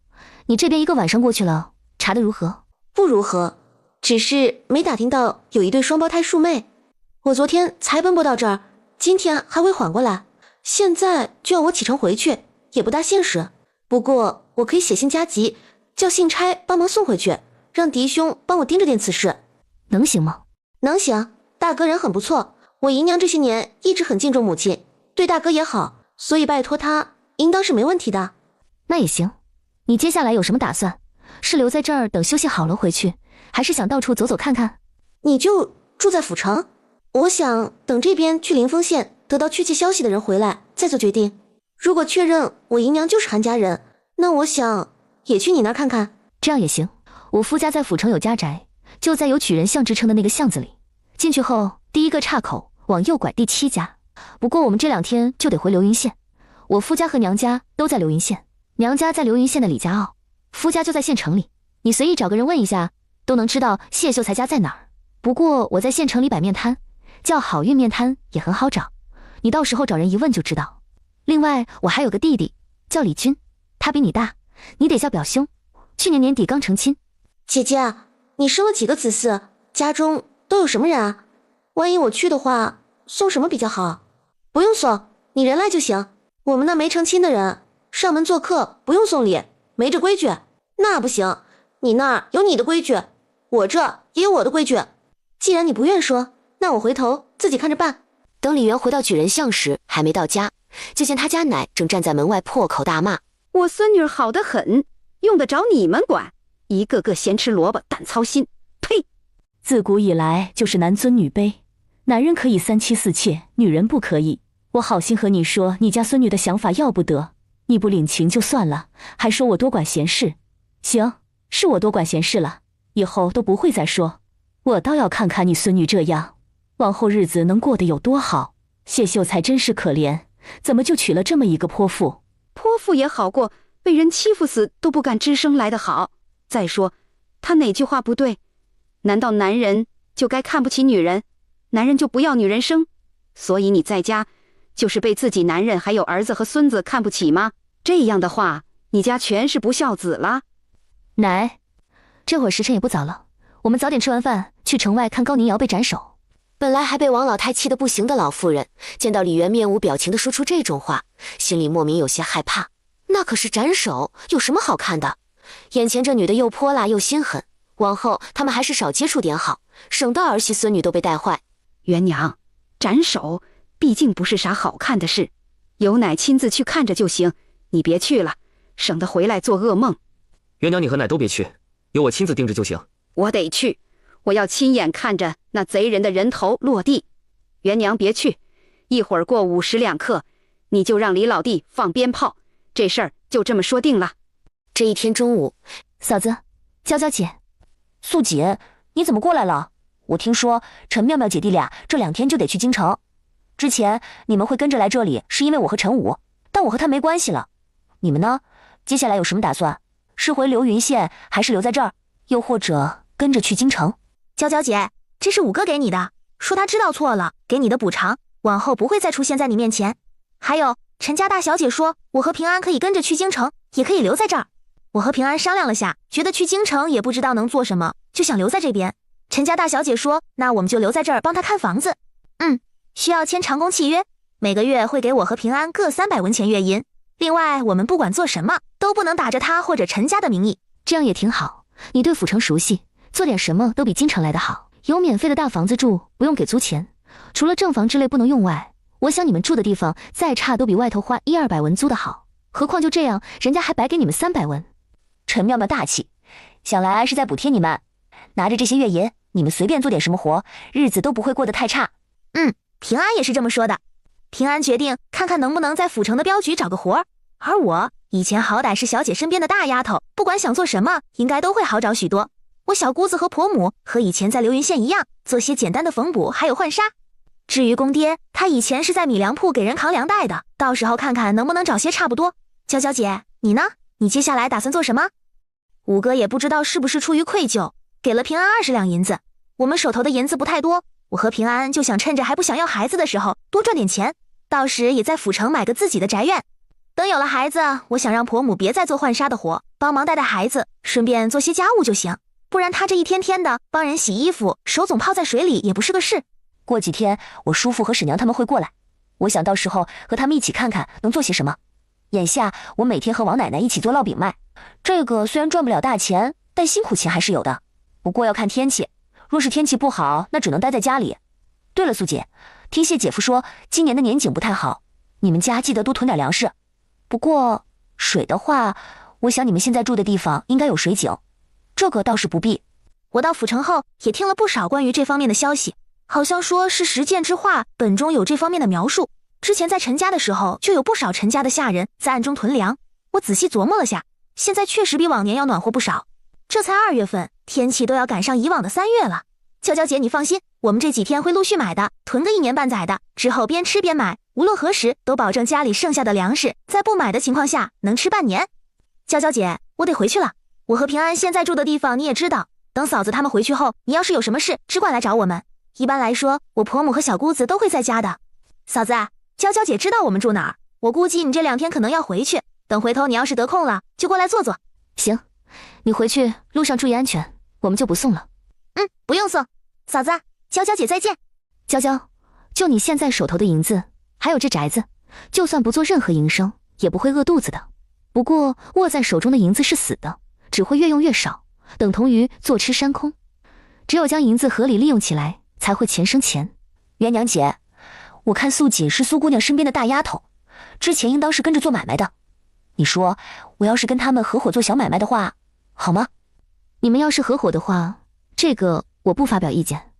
你这边一个晚上过去了，查得如何？不如何，只是没打听到有一对双胞胎庶妹。我昨天才奔波到这儿，今天还会缓过来，现在就要我启程回去，也不大现实。不过我可以写信加急，叫信差帮忙送回去，让嫡兄帮我盯着点此事。能行吗？能行，大哥人很不错，我姨娘这些年一直很敬重母亲，对大哥也好，所以拜托他应当是没问题的。那也行，你接下来有什么打算？是留在这儿等休息好了回去，还是想到处走走看看？你就住在府城？我想等这边去临丰县得到确切消息的人回来再做决定。如果确认我姨娘就是韩家人，那我想也去你那儿看看。这样也行。我夫家在府城有家宅，就在有举人巷之称的那个巷子里。进去后第一个岔口往右拐第7家。不过我们这2天就得回流云县。我夫家和娘家都在流云县，娘家在流云县的李家坳，夫家就在县城里。你随意找个人问一下，都能知道谢秀才家在哪儿。不过我在县城里摆面摊，叫好运面摊也很好找，你到时候找人一问就知道。另外我还有个弟弟叫李军，他比你大，你得叫表兄，去年年底刚成亲。姐姐，你生了几个子嗣？家中都有什么人啊？万一我去的话，送什么比较好？不用送，你人来就行。我们那没成亲的人上门做客不用送礼，没这规矩。那不行，你那儿有你的规矩，我这也有我的规矩。既然你不愿说，那我回头自己看着办。等李元回到举人巷时，还没到家，就见他家奶正站在门外破口大骂：我孙女好得很，用得着你们管？一个个咸吃萝卜淡操心，呸！自古以来就是男尊女卑，男人可以3妻4妾，女人不可以。我好心和你说，你家孙女的想法要不得，你不领情就算了，还说我多管闲事。行，是我多管闲事了，以后都不会再说。我倒要看看你孙女这样，往后日子能过得有多好。谢秀才真是可怜，怎么就娶了这么一个泼妇？泼妇也好过被人欺负死都不敢吱声来得好。再说，他哪句话不对？难道男人就该看不起女人？男人就不要女人生？所以你在家就是被自己男人还有儿子和孙子看不起吗？这样的话，你家全是不孝子啦。奶，这会儿时辰也不早了，我们早点吃完饭去城外看高宁瑶被斩首。本来还被王老太气得不行的老妇人，见到李元面无表情地说出这种话，心里莫名有些害怕。那可是斩首，有什么好看的？眼前这女的又泼辣又心狠，往后他们还是少接触点好，省得儿媳孙女都被带坏。元娘，斩首毕竟不是啥好看的事，有奶亲自去看着就行，你别去了，省得回来做噩梦。元娘，你和奶都别去，由我亲自定制就行。我得去，我要亲眼看着那贼人的人头落地。元娘别去，一会儿过50两刻，你就让李老弟放鞭炮，这事儿就这么说定了。这一天中午，嫂子，娇娇姐，素姐，你怎么过来了？我听说陈妙妙姐弟俩这2天就得去京城。之前你们会跟着来这里，是因为我和陈武，但我和他没关系了。你们呢？接下来有什么打算？是回流云县，还是留在这儿？又或者跟着去京城？娇娇姐，这是武哥给你的，说他知道错了，给你的补偿，往后不会再出现在你面前。还有陈家大小姐说，我和平安可以跟着去京城，也可以留在这儿。我和平安商量了下，觉得去京城也不知道能做什么，就想留在这边。陈家大小姐说，那我们就留在这儿帮她看房子。需要签长工契约，每个月会给我和平安各300文钱月银。另外，我们不管做什么，都不能打着他或者陈家的名义。这样也挺好，你对府城熟悉，做点什么都比京城来得好。有免费的大房子住，不用给租钱，除了正房之类不能用外，我想你们住的地方再差都比外头花100-200文租的好。何况就这样，人家还白给你们300文。陈妙妙大气，想来是在补贴你们。拿着这些月银，你们随便做点什么活，日子都不会过得太差。平安也是这么说的。平安决定看看能不能在府城的镖局找个活儿，而我以前好歹是小姐身边的大丫头，不管想做什么，应该都会好找许多。我小姑子和婆母和以前在流云县一样，做些简单的缝补还有换纱。至于公爹，他以前是在米粮铺给人扛粮袋的，到时候看看能不能找些差不多。娇娇姐，你呢？你接下来打算做什么？五哥也不知道是不是出于愧疚，给了平安20两银子。我们手头的银子不太多，我和平安就想趁着还不想要孩子的时候多赚点钱，到时也在府城买个自己的宅院。等有了孩子，我想让婆母别再做换纱的活，帮忙带带孩子，顺便做些家务就行。不然她这一天天的帮人洗衣服，手总泡在水里也不是个事。过几天我叔父和婶娘他们会过来，我想到时候和他们一起看看能做些什么。眼下我每天和王奶奶一起做烙饼卖，这个虽然赚不了大钱，但辛苦钱还是有的。不过要看天气，若是天气不好，那只能待在家里。对了，苏姐，听谢姐夫说今年的年景不太好，你们家记得多囤点粮食。不过水的话，我想你们现在住的地方应该有水井，这个倒是不必。我到府城后也听了不少关于这方面的消息，好像说是石剑之画本中有这方面的描述。之前在陈家的时候，就有不少陈家的下人在暗中囤粮。我仔细琢磨了下，现在确实比往年要暖和不少。这才2月份，天气都要赶上以往的3月了。娇娇姐，你放心，我们这几天会陆续买的，囤个1年半载的，之后边吃边买，无论何时都保证家里剩下的粮食在不买的情况下能吃半年。娇娇姐，我得回去了。我和平安现在住的地方你也知道，等嫂子他们回去后，你要是有什么事，只管来找我们。一般来说，我婆母和小姑子都会在家的。嫂子，娇娇姐知道我们住哪儿，我估计你这2天可能要回去，等回头你要是得空了，就过来坐坐。行，你回去路上注意安全，我们就不送了。不用送。嫂子，娇娇姐再见。娇娇，就你现在手头的银子，还有这宅子，就算不做任何营生，也不会饿肚子的。不过握在手中的银子是死的，只会越用越少，等同于坐吃山空。只有将银子合理利用起来，才会钱生钱。元娘姐，我看素锦是苏姑娘身边的大丫头，之前应当是跟着做买卖的。你说我要是跟他们合伙做小买卖的话，好吗？你们要是合伙的话，这个我不发表意见。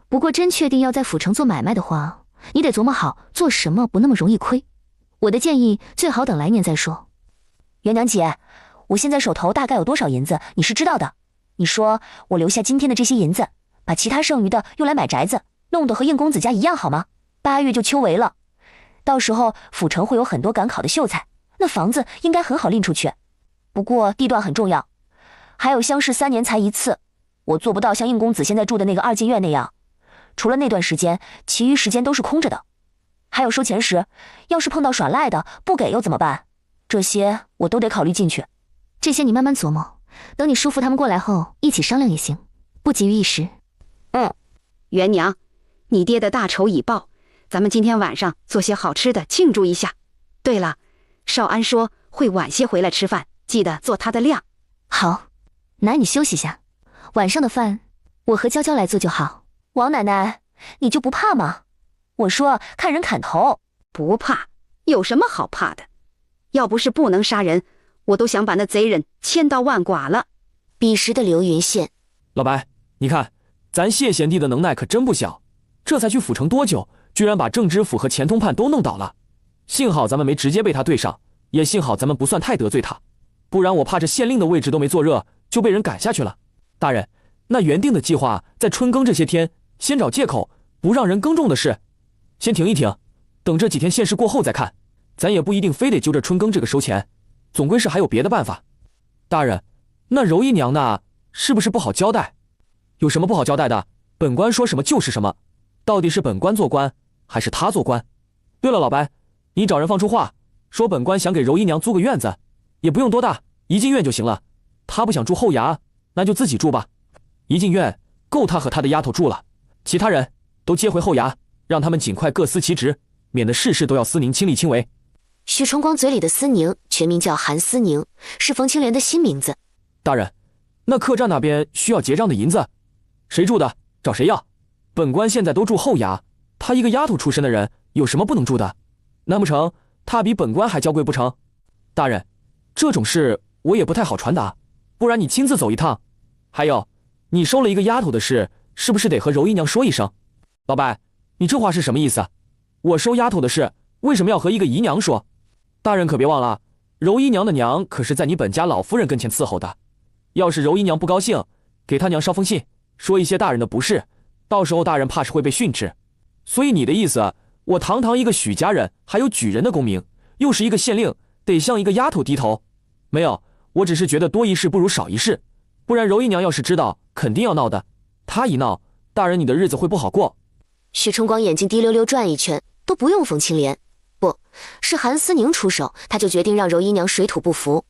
不过真确定要在府城做买卖的话，你得琢磨好做什么不那么容易亏。我的建议最好等来年再说。元娘姐，我现在手头大概有多少银子你是知道的。你说我留下今天的这些银子，把其他剩余的用来买宅子，弄得和应公子家一样好吗？8月就秋闱了，到时候府城会有很多赶考的秀才，那房子应该很好拎出去。不过地段很重要，还有乡试3年才一次，我做不到像应公子现在住的那个2进院那样，除了那段时间，其余时间都是空着的。还有收钱时，要是碰到耍赖的不给又怎么办？这些我都得考虑进去。这些你慢慢琢磨，等你叔父他们过来后一起商量也行，不急于一时。元娘，你爹的大仇已报，咱们今天晚上做些好吃的庆祝一下。对了，少安说会晚些回来吃饭，记得做他的量。好，奶你休息下，晚上的饭我和娇娇来做就好。王奶奶，你就不怕吗？我说看人砍头。不怕，有什么好怕的？要不是不能杀人，我都想把那贼人千刀万剐了。彼时的流云县，老白，你看咱谢贤弟的能耐可真不小，这才去府城多久，居然把郑知府和钱通判都弄倒了。幸好咱们没直接被他对上，也幸好咱们不算太得罪他，不然我怕这县令的位置都没坐热，就被人赶下去了。大人，那原定的计划在春耕这些天，先找借口不让人耕种的事，先停一停，等这几天县事过后再看。咱也不一定非得揪着春耕这个收钱，总归是还有别的办法。大人，那柔姨娘呢，是不是不好交代？有什么不好交代的？本官说什么就是什么，到底是本官做官，还是他做官？对了，老白，你找人放出话，说本官想给柔姨娘租个院子，也不用多大，1进院就行了。她不想住后衙，那就自己住吧。1进院够她和她的丫头住了，其他人都接回后衙，让他们尽快各司其职，免得事事都要思宁亲力亲为。许崇光嘴里的思宁全名叫韩思宁，是冯青莲的新名字。大人，那客栈那边需要结账的银子，谁住的找谁要。本官现在都住后衙，他一个丫头出身的人，有什么不能住的？难不成他比本官还娇贵不成？大人，这种事我也不太好传达，不然你亲自走一趟。还有，你收了一个丫头的事，是不是得和柔姨娘说一声？老白，你这话是什么意思？我收丫头的事，为什么要和一个姨娘说？大人可别忘了，柔姨娘的娘可是在你本家老夫人跟前伺候的。要是柔姨娘不高兴，给她娘捎封信，说一些大人的不是，到时候大人怕是会被训斥。所以你的意思，我堂堂一个许家人，还有举人的功名，又是一个县令，得向一个丫头低头？没有，我只是觉得多一事不如少一事，不然柔姨娘要是知道，肯定要闹的。她一闹，大人你的日子会不好过。许崇光眼睛滴溜溜转一圈，都不用冯青莲，不是韩思宁出手，他就决定让柔姨娘水土不服。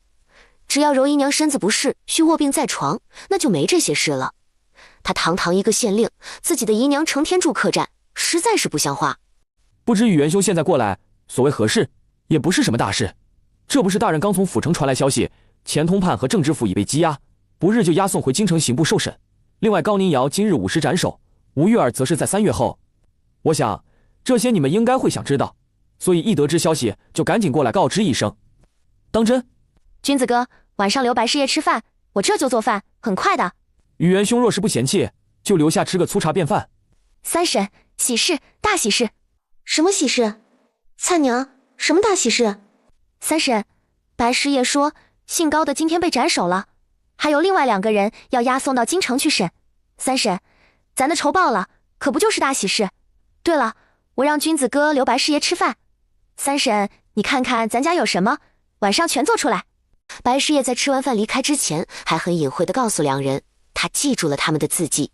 只要柔姨娘身子不适，需卧病在床，那就没这些事了。他堂堂一个县令，自己的姨娘成天住客栈，实在是不像话。不知宇元兄现在过来，所谓何事？也不是什么大事。这不是大人刚从府城传来消息，钱通判和郑知府已被羁押，不日就押送回京城刑部受审。另外高宁瑶今日午时斩首，吴玉儿则是在3月后。我想这些你们应该会想知道，所以一得知消息就赶紧过来告知一声。当真？君子哥，晚上留白事夜吃饭，我这就做饭，很快的。宇元兄若是不嫌弃，就留下吃个粗茶便饭。三婶，喜事，大喜事！什么喜事？蔡娘，什么大喜事？三婶，白师爷说姓高的今天被斩首了，还有另外2个人要押送到京城去审。三婶，咱的仇报了，可不就是大喜事？对了，我让君子哥留白师爷吃饭。三婶，你看看咱家有什么，晚上全做出来。白师爷在吃完饭离开之前，还很隐晦地告诉2人，他记住了他们的字迹，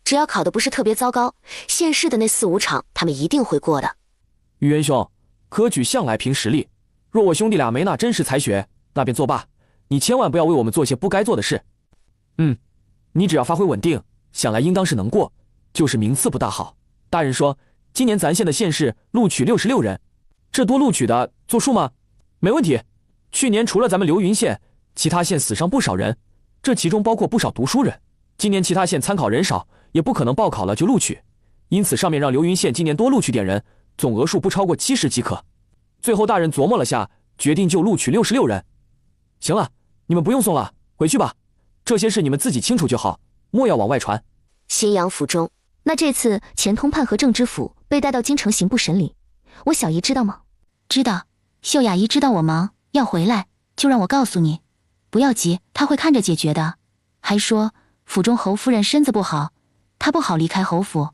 只要考得不是特别糟糕，县试的那4、5场他们一定会过的。宇元兄，科举向来凭实力，若我兄弟俩没那真实才学，那便作罢。你千万不要为我们做些不该做的事。你只要发挥稳定，想来应当是能过，就是名次不大好。大人说今年咱县的县试录取66人，这多录取的作数吗？没问题。去年除了咱们流云县，其他县死伤不少人，这其中包括不少读书人。今年其他县参考人少，也不可能报考了就录取，因此上面让流云县今年多录取点人，总额数不超过70即可。最后大人琢磨了下，决定就录取66人。行了，你们不用送了，回去吧。这些事你们自己清楚就好，莫要往外传。新阳府中，那这次钱通判和郑知府被带到京城刑部审理，我小姨知道吗？知道，秀雅姨知道我忙，要回来就让我告诉你，不要急，她会看着解决的。还说府中侯夫人身子不好，她不好离开侯府，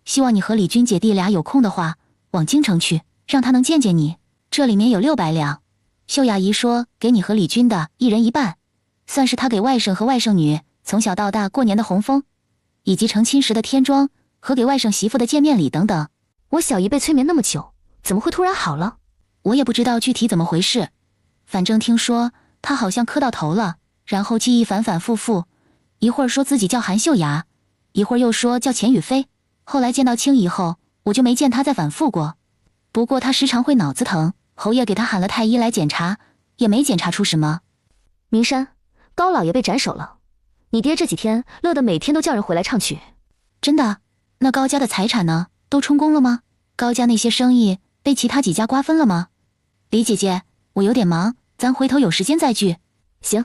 希望你和李军姐弟俩有空的话往京城去，让她能见见你。这里面有600两，秀雅姨说给你和李军的1人1半，算是她给外甥和外甥女从小到大过年的红封，以及成亲时的天妆和给外甥媳妇的见面礼等等。我小姨被催眠那么久，怎么会突然好了？我也不知道具体怎么回事，反正听说她好像磕到头了，然后记忆反反复复，一会儿说自己叫韩秀雅，一会儿又说叫钱雨飞。后来见到青以后，我就没见她再反复过。不过她时常会脑子疼，侯爷给她喊了太医来检查，也没检查出什么。明山，高老爷被斩首了，你爹这几天乐得每天都叫人回来唱曲。真的？那高家的财产呢？都充公了吗？高家那些生意被其他几家瓜分了吗？李姐姐，我有点忙，咱回头有时间再聚。行，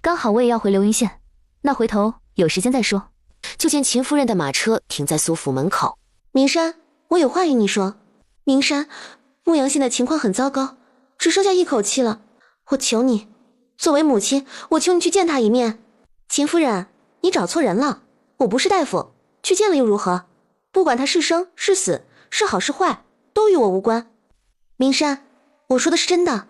刚好我也要回流云县，那回头有时间再说。就见秦夫人的马车停在苏府门口。明山，我有话与你说。明山，牧羊县的情况很糟糕，只剩下一口气了。我求你，作为母亲，我求你去见他一面。秦夫人，你找错人了，我不是大夫，去见了又如何？不管他是生是死，是好是坏，都与我无关。明山，我说的是真的。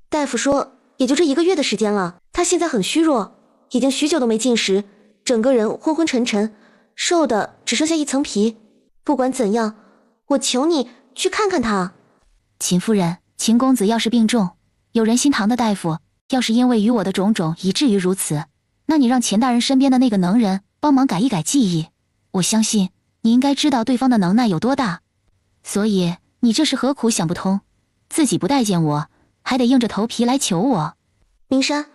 大夫说，也就这1个月的时间了，他现在很虚弱，已经许久都没进食，整个人昏昏沉沉，瘦的只剩下一层皮。不管怎样，我求你去看看他。秦夫人，秦公子要是病重，有人心疼的大夫，要是因为与我的种种以至于如此，那你让钱大人身边的那个能人帮忙改一改记忆，我相信你应该知道对方的能耐有多大。所以你这是何苦想不通，自己不待见我，还得硬着头皮来求我。明山，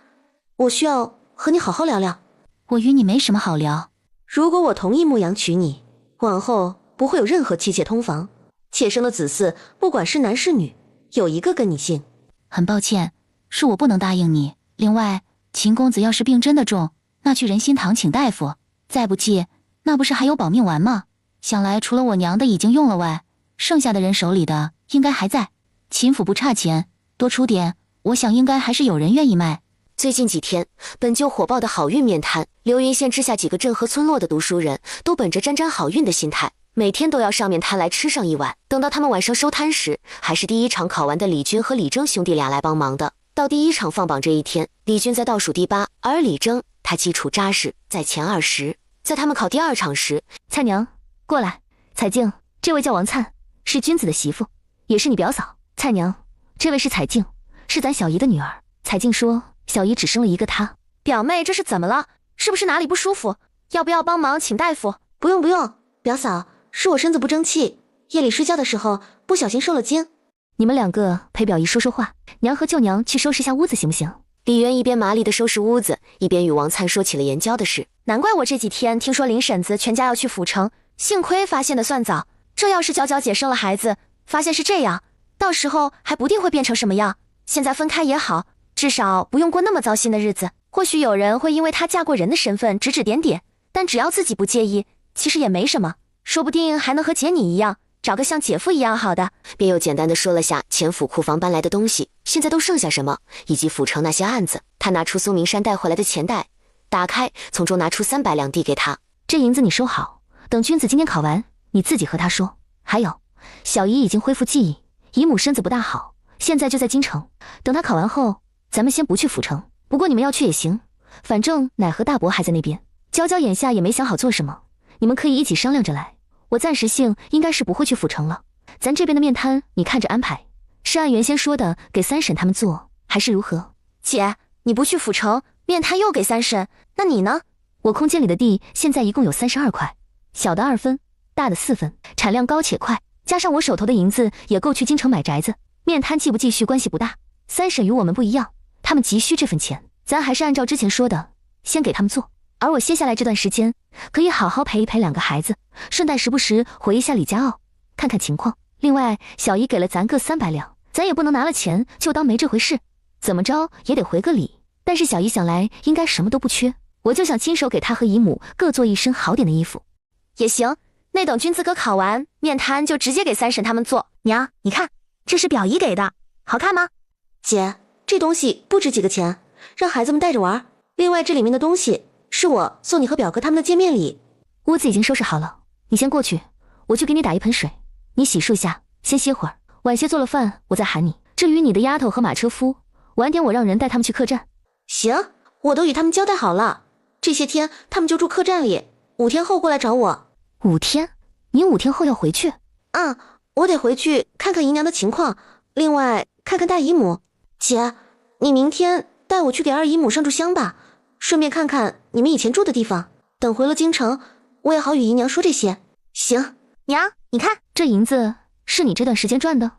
我需要和你好好聊聊。我与你没什么好聊。如果我同意牧羊娶你，往后不会有任何妻妾通房，妾生的子嗣不管是男是女，有一个跟你姓。很抱歉，是我不能答应你。另外，秦公子要是病真的重，那去仁心堂请大夫，再不济那不是还有保命丸吗？想来除了我娘的已经用了外，剩下的人手里的应该还在。秦府不差钱，多出点，我想应该还是有人愿意卖。最近几天，本就火爆的好运面摊，流云县之下几个镇和村落的读书人都本着沾沾好运的心态，每天都要上面摊来吃上一碗。等到他们晚上收摊时，还是第1场考完的李军和李征兄弟俩来帮忙的。到第1场放榜这一天，李军在倒数第8，而李征他基础扎实，在前20。在他们考第2场时，蔡娘，过来。彩静，这位叫王灿，是君子的媳妇，也是你表嫂。蔡娘，这位是彩静，是咱小姨的女儿。彩静说小姨只生了一个她。表妹，这是怎么了？是不是哪里不舒服？要不要帮忙请大夫？不用不用，表嫂，是我身子不争气，夜里睡觉的时候不小心受了惊。你们2个陪表姨说说话，娘和舅娘去收拾下屋子行不行？李渊一边麻利地收拾屋子，一边与王灿说起了研究的事。难怪我这几天听说林婶子全家要去府城，幸亏发现的算早，这要是娇娇姐生了孩子，发现是这样，到时候还不定会变成什么样。现在分开也好，至少不用过那么糟心的日子。或许有人会因为她嫁过人的身份指指点点，但只要自己不介意，其实也没什么，说不定还能和姐你一样，找个像姐夫一样好的。便又简单的说了下前府库房搬来的东西，现在都剩下什么，以及府城那些案子。他拿出苏明山带回来的钱袋，打开，从中拿出300两递给他。这银子你收好，等君子今天考完，你自己和他说。还有，小姨已经恢复记忆，姨母身子不大好，现在就在京城。等她考完后，咱们先不去府城，不过你们要去也行，反正奶和大伯还在那边。娇娇眼下也没想好做什么，你们可以一起商量着来。我暂时性应该是不会去府城了，咱这边的面摊你看着安排，是按原先说的给三婶他们做，还是如何？姐，你不去府城，面摊又给三婶，那你呢？我空间里的地现在一共有32块，小的2分，大的4分，产量高且快，加上我手头的银子也够去京城买宅子。面摊继不继续关系不大，三婶与我们不一样，他们急需这份钱，咱还是按照之前说的，先给他们做。而我歇下来这段时间，可以好好陪一陪2个孩子，顺带时不时回一下李家坳，看看情况。另外，小姨给了咱各300两，咱也不能拿了钱就当没这回事，怎么着也得回个礼。但是小姨想来应该什么都不缺，我就想亲手给她和姨母各做一身好点的衣服。也行，那等君资格考完，面摊就直接给三婶他们做。娘，你看，这是表姨给的，好看吗？姐，这东西不值几个钱，让孩子们带着玩。另外，这里面的东西是我送你和表哥他们的见面礼。屋子已经收拾好了，你先过去，我去给你打一盆水，你洗漱下，先歇会儿，晚些做了饭我再喊你。至于你的丫头和马车夫，晚点我让人带他们去客栈。行，我都与他们交代好了，这些天他们就住客栈里，5天后过来找我。5天？你5天后要回去？我得回去看看姨娘的情况，另外看看大姨母。姐，你明天带我去给二姨母上炷香吧，顺便看看你们以前住的地方。等回了京城，我也好与姨娘说这些。行，娘，你看这银子是你这段时间赚的？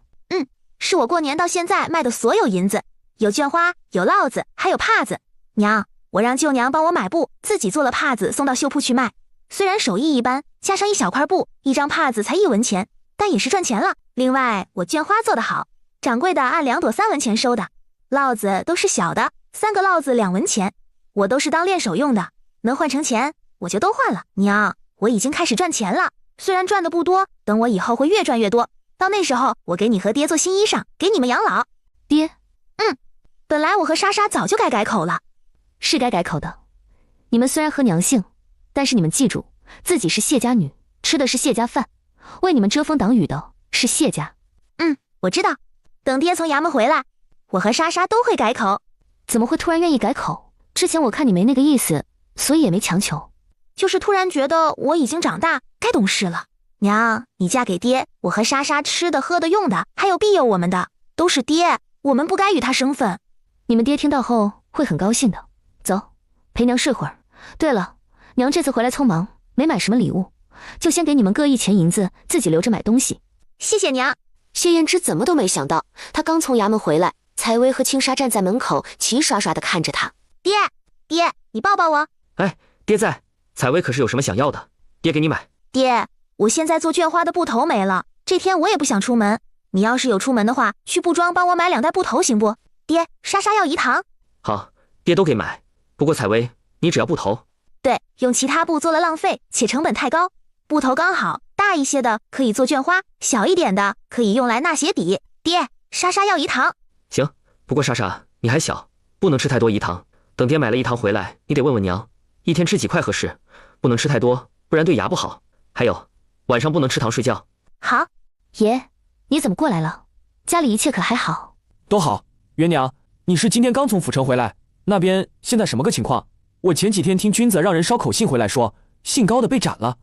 是我过年到现在卖的所有银子，有绢花，有烙子，还有帕子。娘，我让舅娘帮我买布，自己做了帕子送到绣铺去卖。虽然手艺一般，加上一小块布，一张帕子才1文钱，但也是赚钱了。另外，我绢花做得好，掌柜的按2朵3文钱收的，烙子都是小的，3个烙子2文钱，我都是当练手用的，能换成钱我就都换了。娘，我已经开始赚钱了，虽然赚的不多，等我以后会越赚越多。到那时候，我给你和爹做新衣裳，给你们养老。爹？本来我和莎莎早就该改口了。是该改口的。你们虽然和娘姓，但是你们记住，自己是谢家女，吃的是谢家饭，为你们遮风挡雨的是谢家。我知道。等爹从衙门回来，我和莎莎都会改口。怎么会突然愿意改口？之前我看你没那个意思，所以也没强求。就是突然觉得我已经长大，该懂事了。娘，你嫁给爹，我和莎莎吃的、喝的、用的，还有庇佑我们的，都是爹，我们不该与他生分。你们爹听到后会很高兴的。走，陪娘睡会儿。对了，娘这次回来匆忙，没买什么礼物，就先给你们各1钱银子，自己留着买东西。谢谢娘。谢胭脂怎么都没想到，她刚从衙门回来，采薇和青纱站在门口齐刷刷地看着她。爹，你抱抱我。哎，爹在。采薇可是有什么想要的，爹给你买。爹，我现在做绢花的布头没了，这天我也不想出门，你要是有出门的话，去布庄帮我买2袋布头行不？爹，莎莎要饴糖。好，爹都给买。不过采薇，你只要布头。对，用其他布做了浪费，且成本太高。布头刚好，大一些的可以做绢花，小一点的可以用来纳鞋底。爹，莎莎要饴糖。行，不过莎莎你还小，不能吃太多饴糖。等爹买了饴糖回来，你得问问娘，一天吃几块合适，不能吃太多，不然对牙不好。还有，晚上不能吃糖睡觉。好。爷，你怎么过来了？家里一切可还好？都好。元娘，你是今天刚从府城回来？那边现在什么个情况？我前几天听君子让人捎口信回来说，姓高的被斩了。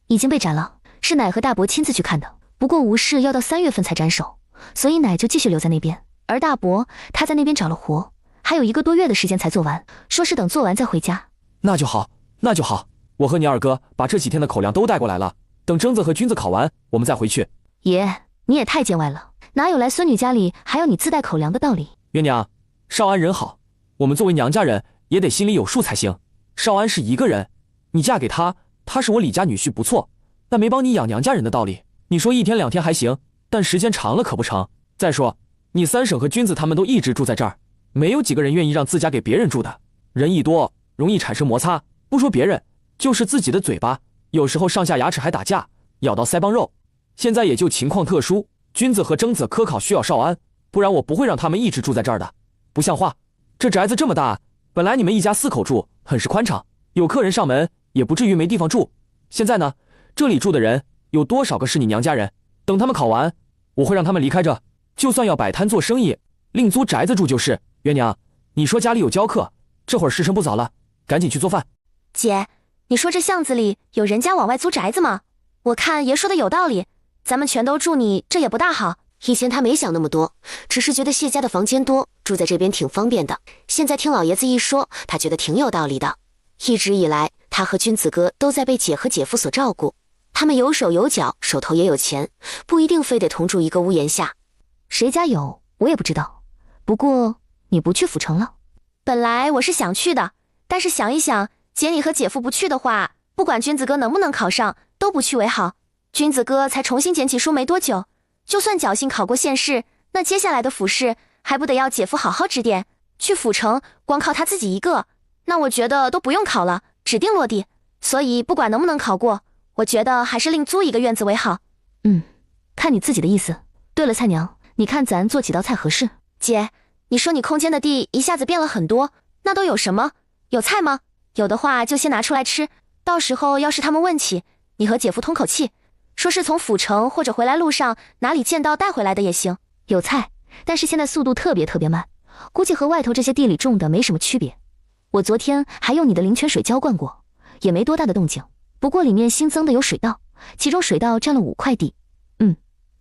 已经被斩了，是奶和大伯亲自去看的。不过吴氏要到3月份才斩首，所以奶就继续留在那边。而大伯他在那边找了活，还有1个多月的时间才做完，说是等做完再回家。那就好，那就好。我和你二哥把这几天的口粮都带过来了，等征子和君子考完，我们再回去。爷，你也太见外了，哪有来孙女家里还要你自带口粮的道理？元娘，少安人好，我们作为娘家人也得心里有数才行。少安是一个人，你嫁给他，他是我李家女婿不错，但没帮你养娘家人的道理。你说1天2天还行，但时间长了可不成。再说你三婶和君子他们都一直住在这儿，没有几个人愿意让自家给别人住的。人一多容易产生摩擦，不说别人，就是自己的嘴巴，有时候上下牙齿还打架，咬到腮帮肉。现在也就情况特殊，君子和征子科考需要少安，不然我不会让他们一直住在这儿的。不像话，这宅子这么大，本来你们一家4口住很是宽敞，有客人上门也不至于没地方住。现在呢，这里住的人有多少个是你娘家人？等他们考完，我会让他们离开这，就算要摆摊做生意，另租宅子住就是。元娘，你说家里有教课，这会儿时辰不早了，赶紧去做饭。姐，你说这巷子里有人家往外租宅子吗？我看爷说的有道理，咱们全都住你这也不大好。以前他没想那么多，只是觉得谢家的房间多，住在这边挺方便的。现在听老爷子一说，他觉得挺有道理的。一直以来，他和君子哥都在被姐和姐夫所照顾，他们有手有脚，手头也有钱，不一定非得同住一个屋檐下。谁家有我也不知道，不过你不去府城了？本来我是想去的，但是想一想，姐你和姐夫不去的话，不管君子哥能不能考上，都不去为好。君子哥才重新捡起书没多久，就算侥幸考过县试，那接下来的府试还不得要姐夫好好指点？去府城光靠他自己一个，那我觉得都不用考了，指定落地。所以不管能不能考过，我觉得还是另租一个院子为好。看你自己的意思。对了，菜娘，你看咱做几道菜合适？姐，你说你空间的地一下子变了很多，那都有什么？有菜吗？有的话就先拿出来吃，到时候要是他们问起，你和姐夫通口气，说是从府城或者回来路上哪里见到带回来的也行。有菜，但是现在速度特别慢，估计和外头这些地里种的没什么区别。我昨天还用你的灵泉水浇灌过，也没多大的动静，不过里面新增的有水稻，其中水稻占了5块地，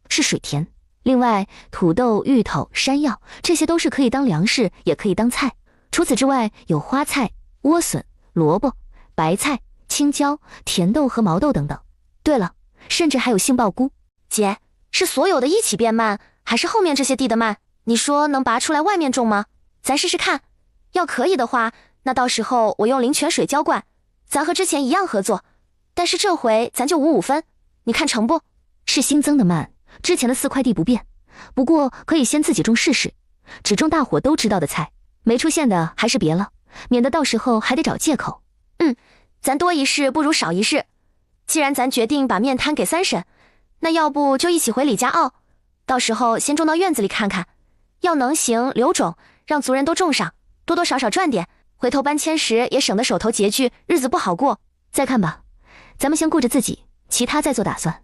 是水田。另外土豆、芋头、山药这些都是可以当粮食，也可以当菜。除此之外，有花菜、莴笋、萝卜、白菜、青椒、甜豆和毛豆等等。对了，甚至还有杏鲍菇。姐，是所有的一起变慢，还是后面这些地的慢？你说能拔出来外面种吗？咱试试看。要可以的话，那到时候我用灵泉水浇灌，咱和之前一样合作。但是这回咱就5-5分，你看成不？是新增的慢，之前的4块地不变，不过可以先自己种试试，只种大伙都知道的菜，没出现的还是别了，免得到时候还得找借口。咱多一事不如少一事。既然咱决定把面摊给三婶，那要不就一起回李家坳，到时候先种到院子里看看，要能行留种，让族人都种上，多多少少赚点，回头搬迁时也省得手头拮据，日子不好过。再看吧，咱们先顾着自己，其他再做打算。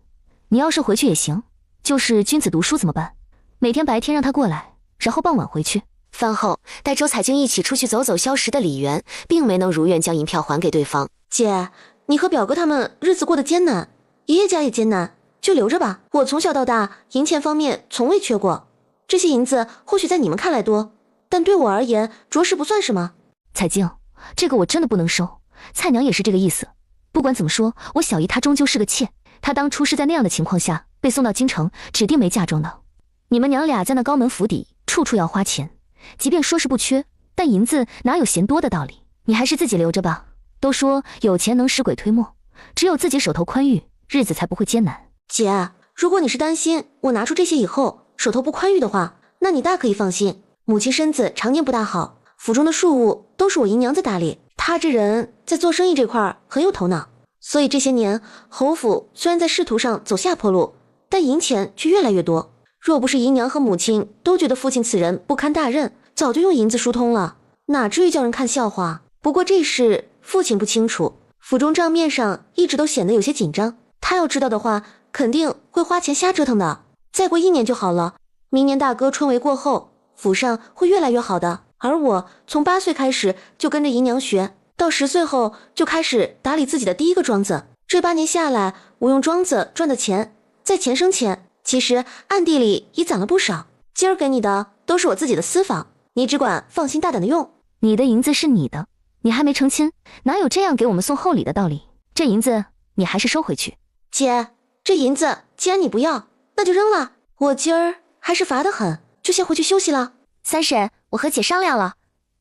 你要是回去也行，就是君子读书怎么办？每天白天让他过来，然后傍晚回去。饭后带周彩晶一起出去走走消食的李媛，并没能如愿将银票还给对方。姐，你和表哥他们日子过得艰难，爷爷家也艰难，就留着吧。我从小到大银钱方面从未缺过，这些银子或许在你们看来多，但对我而言着实不算什么。彩晶，这个我真的不能收。菜娘也是这个意思。不管怎么说，我小姨她终究是个妾，她当初是在那样的情况下被送到京城，指定没嫁妆的。你们娘俩在那高门府邸，处处要花钱，即便说是不缺，但银子哪有嫌多的道理？你还是自己留着吧。都说有钱能使鬼推磨，只有自己手头宽裕，日子才不会艰难。姐，如果你是担心我拿出这些以后手头不宽裕的话，那你大可以放心。母亲身子常年不大好，府中的庶务都是我姨娘在打理。她这人在做生意这块很有头脑，所以这些年侯府虽然在仕途上走下坡路，但银钱却越来越多。若不是姨娘和母亲都觉得父亲此人不堪大任，早就用银子疏通了，哪至于叫人看笑话。不过这事父亲不清楚，府中账面上一直都显得有些紧张，他要知道的话肯定会花钱瞎折腾的。再过1年就好了，明年大哥春闱过后，府上会越来越好的。而我从8岁开始就跟着姨娘学，到10岁后就开始打理自己的第一个庄子。这8年下来，我用庄子赚的钱再钱生钱，其实暗地里也攒了不少。今儿给你的都是我自己的私房，你只管放心大胆的用。你的银子是你的，你还没成亲，哪有这样给我们送厚礼的道理？这银子你还是收回去。姐，这银子既然你不要，那就扔了。我今儿还是乏得很，就先回去休息了。三婶，我和姐商量了，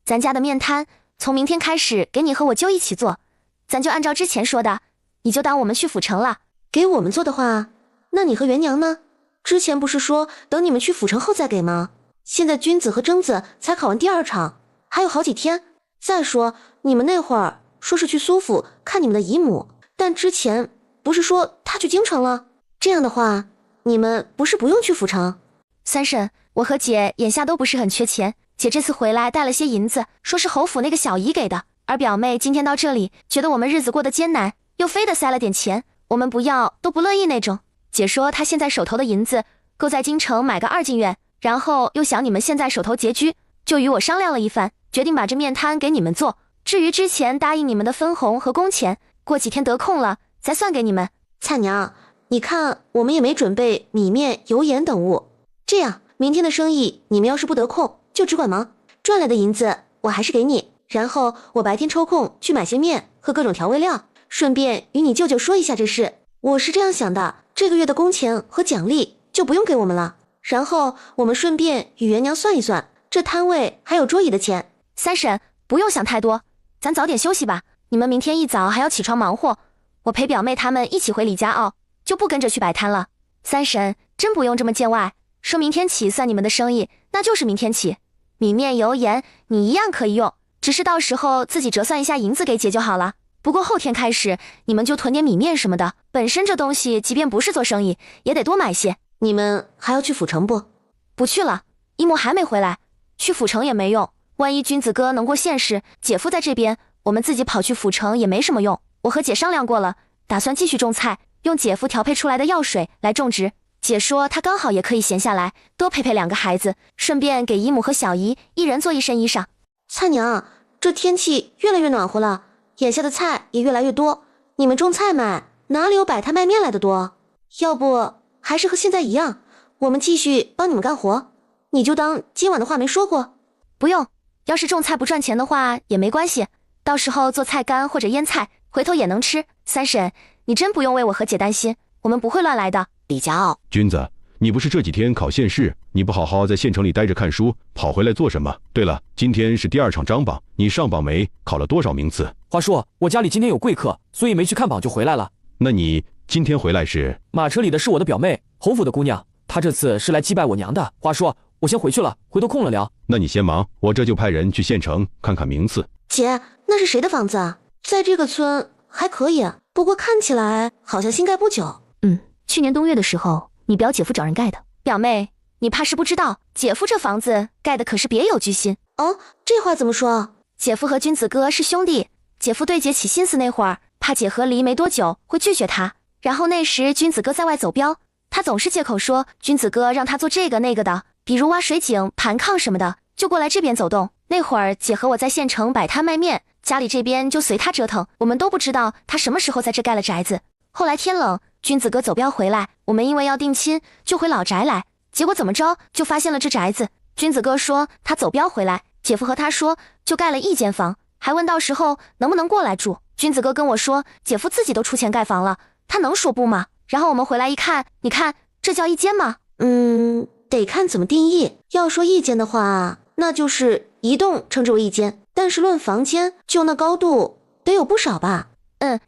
咱家的面摊从明天开始给你和我舅一起做，咱就按照之前说的，你就当我们去府城了。给我们做的话，那你和元娘呢？之前不是说等你们去府城后再给吗？现在君子和征子才考完第2场，还有好几天。再说你们那会儿说是去苏府看你们的姨母，但之前不是说他去京城了？这样的话，你们不是不用去府城？三婶，我和姐眼下都不是很缺钱，姐这次回来带了些银子，说是侯府那个小姨给的，而表妹今天到这里，觉得我们日子过得艰难，又非得塞了点钱，我们不要都不乐意那种。姐说她现在手头的银子够在京城买个2进院，然后又想你们现在手头拮据，就与我商量了一番，决定把这面摊给你们做。至于之前答应你们的分红和工钱，过几天得空了再算给你们。蔡娘，你看我们也没准备米面油盐等物，这样明天的生意你们要是不得空，就只管忙，赚来的银子我还是给你，然后我白天抽空去买些面和各种调味料，顺便与你舅舅说一下这事。我是这样想的，这个月的工钱和奖励就不用给我们了，然后我们顺便与元娘算一算这摊位还有桌椅的钱。三婶，不用想太多，咱早点休息吧，你们明天一早还要起床忙活，我陪表妹他们一起回李家坳，就不跟着去摆摊了。三婶，真不用这么见外，说明天起算你们的生意，那就是明天起。米面油盐你一样可以用，只是到时候自己折算一下银子给姐就好了。不过后天开始你们就囤点米面什么的，本身这东西即便不是做生意也得多买些。你们还要去府城不？不去了，姨母还没回来，去府城也没用，万一君子哥能过县试，姐夫在这边，我们自己跑去府城也没什么用。我和姐商量过了，打算继续种菜，用姐夫调配出来的药水来种植。姐说她刚好也可以闲下来，多陪陪2个孩子，顺便给姨母和小姨一人做一身衣裳。蔡娘，这天气越来越暖和了，眼下的菜也越来越多，你们种菜卖，哪里有摆摊卖面来的多？要不还是和现在一样，我们继续帮你们干活，你就当今晚的话没说过。不用，要是种菜不赚钱的话也没关系，到时候做菜干或者腌菜，回头也能吃。三婶，你真不用为我和姐担心，我们不会乱来的。李家傲，君子，你不是这几天考县试，你不好好在县城里待着看书，跑回来做什么？对了，今天是第2场张榜，你上榜没？考了多少名次？话说我家里今天有贵客，所以没去看榜就回来了。那你今天回来是？马车里的是我的表妹，侯府的姑娘，她这次是来祭拜我娘的。话说我先回去了，回头空了聊。那你先忙，我这就派人去县城看看名次。姐，那是谁的房子啊？在这个村还可以，不过看起来好像新盖不久。去年冬月的时候，你表姐夫找人盖的。表妹，你怕是不知道，姐夫这房子盖的可是别有居心。哦，这话怎么说？姐夫和君子哥是兄弟，姐夫对姐起心思那会儿，怕姐和离没多久会拒绝他，然后那时君子哥在外走镖，他总是借口说君子哥让他做这个那个的，比如挖水井、盘炕什么的，就过来这边走动。那会儿姐和我在县城摆摊卖面，家里这边就随他折腾，我们都不知道他什么时候在这盖了宅子。后来天冷，君子哥走镖回来，我们因为要定亲，就回老宅来，结果怎么着就发现了这宅子。君子哥说他走镖回来，姐夫和他说就盖了1间房，还问到时候能不能过来住。君子哥跟我说姐夫自己都出钱盖房了，他能说不吗？然后我们回来一看，你看这叫1间吗？得看怎么定义。要说1间的话，那就是一栋称之为1间，但是论房间，就那高度得有不少吧。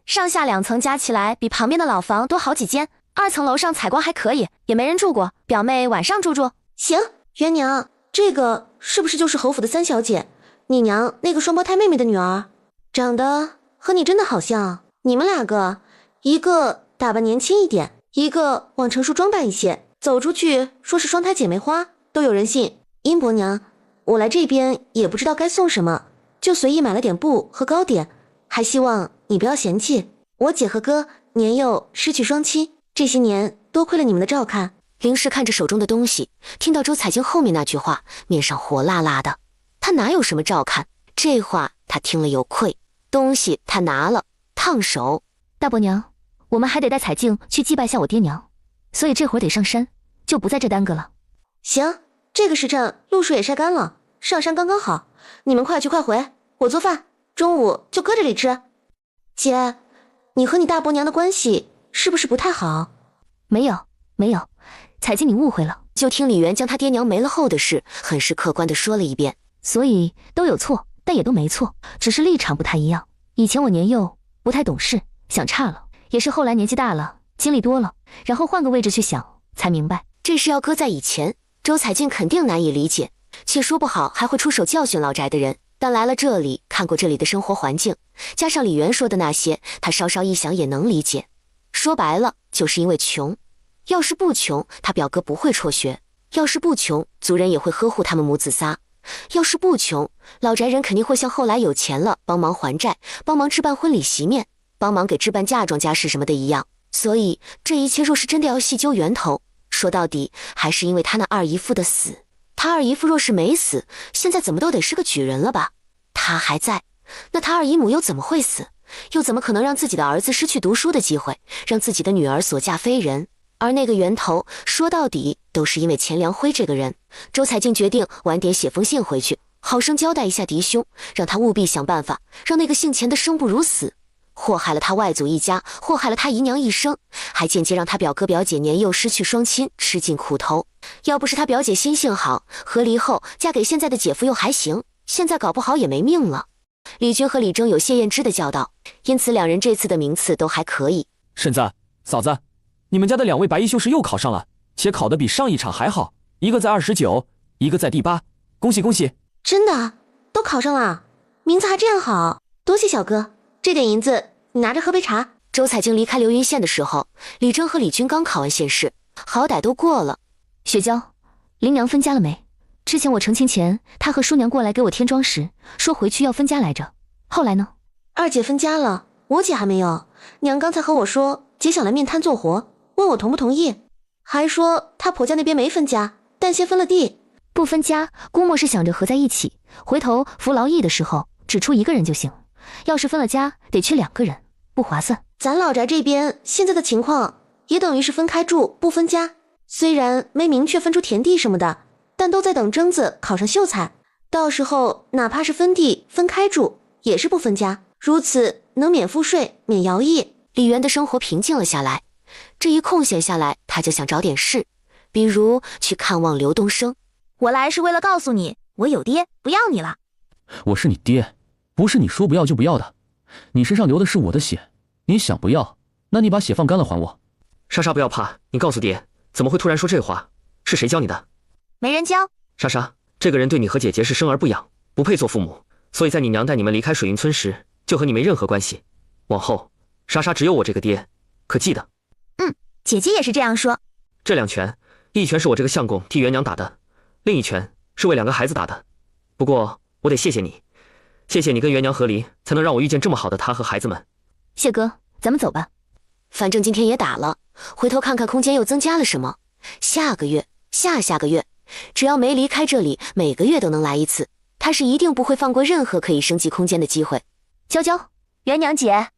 上下2层加起来比旁边的老房多好几间，2层楼上采光还可以，也没人住过。表妹晚上住住。行，元娘，这个是不是就是侯府的3小姐，你娘那个双胞胎妹妹的女儿？长得和你真的好像。你们2个，一个打扮年轻一点，一个往成熟装扮一些，走出去说是双胎姐妹花都有人信。殷伯娘，我来这边也不知道该送什么，就随意买了点布和糕点，还希望你不要嫌弃。我姐和哥年幼失去双亲，这些年多亏了你们的照看。凌氏看着手中的东西，听到周彩晶后面那句话，面上火辣辣的。她哪有什么照看？这话她听了有愧。东西她拿了，烫手。大伯娘，我们还得带彩静去祭拜下我爹娘，所以这会儿得上山，就不在这耽搁了。行，这个时辰露水也晒干了，上山刚刚好。你们快去快回，我做饭，中午就搁这里吃。姐，你和你大伯娘的关系是不是不太好？没有，彩静你误会了。就听李元将他爹娘没了后的事很是客观地说了一遍。所以都有错，但也都没错，只是立场不太一样。以前我年幼不太懂事，想差了，也是后来年纪大了，经历多了，然后换个位置去想，才明白。这事要搁在以前，周彩静肯定难以理解，且说不好还会出手教训老宅的人。但来了这里，看过这里的生活环境，加上李媛说的那些，他稍稍一想也能理解。说白了，就是因为穷。要是不穷，他表哥不会辍学；要是不穷，族人也会呵护他们母子仨；要是不穷，老宅人肯定会像后来有钱了帮忙还债、帮忙置办婚礼席面、帮忙给置办嫁妆家事什么的一样。所以这一切若是真的要细究源头，说到底还是因为他那二姨夫的死。他二姨夫若是没死，现在怎么都得是个举人了吧？他还在，那他二姨母又怎么会死？又怎么可能让自己的儿子失去读书的机会，让自己的女儿所嫁非人？而那个源头，说到底都是因为钱良辉这个人。周彩静决定晚点写封信回去，好生交代一下嫡兄，让他务必想办法，让那个姓钱的生不如死，祸害了他外祖一家，祸害了他姨娘一生，还间接让他表哥表姐年幼失去双亲，吃尽苦头。要不是他表姐心性好，和离后嫁给现在的姐夫又还行，现在搞不好也没命了。李军和李征有谢燕之的教导，因此两人这次的名次都还可以。婶子、嫂子，你们家的2位白衣修士又考上了，且考得比上一场还好，一个在29，一个在第8，恭喜恭喜！真的都考上了，名字还这样好，多谢小哥。这点银子你拿着喝杯茶。周彩晶离开流云县的时候，李征和李军刚考完县试，好歹都过了。雪娇，林娘分家了没？之前我成亲前，她和叔娘过来给我添妆时，说回去要分家来着。后来呢？二姐分家了，我姐还没有。娘刚才和我说，姐想来面摊做活，问我同不同意，还说她婆家那边没分家，但先分了地。不分家，估摸是想着合在一起，回头服劳役的时候只出一个人就行。要是分了家，得缺2个人，不划算。咱老宅这边现在的情况，也等于是分开住，不分家。虽然没明确分出田地什么的，但都在等征子考上秀才，到时候哪怕是分地分开住，也是不分家。如此能免赋税，免徭役。李媛的生活平静了下来，这一空闲下来，他就想找点事，比如去看望刘东升。我来是为了告诉你，我有爹，不要你了。我是你爹，不是你说不要就不要的。你身上流的是我的血，你想不要，那你把血放干了还我。莎莎不要怕，你告诉爹，怎么会突然说这话？是谁教你的？没人教。莎莎，这个人对你和姐姐是生而不养，不配做父母，所以在你娘带你们离开水云村时，就和你没任何关系。往后，莎莎只有我这个爹，可记得？姐姐也是这样说。这2拳，一拳是我这个相公替元娘打的，另一拳是为2个孩子打的。不过我得谢谢你，谢谢你跟元娘和离，才能让我遇见这么好的她和孩子们。谢哥，咱们走吧。反正今天也打了，回头看看空间又增加了什么。下个月、下个月，只要没离开这里，每个月都能来一次。他是一定不会放过任何可以升级空间的机会。娇娇，元娘姐。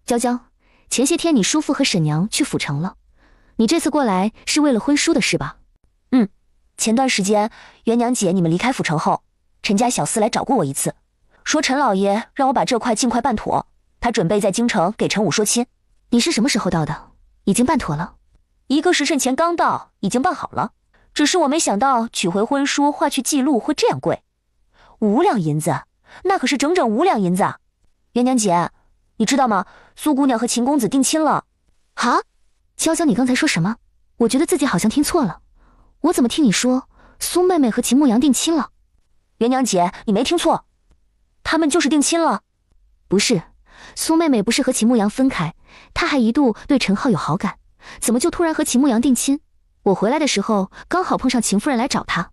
娇娇，前些天你叔父和婶娘去府城了，你这次过来是为了婚书的事吧？前段时间元娘姐你们离开府城后，陈家小厮来找过我一次，说陈老爷让我把这块尽快办妥，他准备在京城给陈武说亲。你是什么时候到的？已经办妥了？1个时辰前刚到，已经办好了。只是我没想到取回婚书画去记录会这样贵，5两银子，那可是整整5两银子啊！元娘姐，你知道吗？苏姑娘和秦公子定亲了。啊？娇娇，你刚才说什么？我觉得自己好像听错了，我怎么听你说苏妹妹和秦牧阳定亲了？元娘姐，你没听错，他们就是定亲了。不是，苏妹妹不是和秦牧阳分开，她还一度对陈浩有好感，怎么就突然和秦牧阳定亲？我回来的时候刚好碰上秦夫人来找她，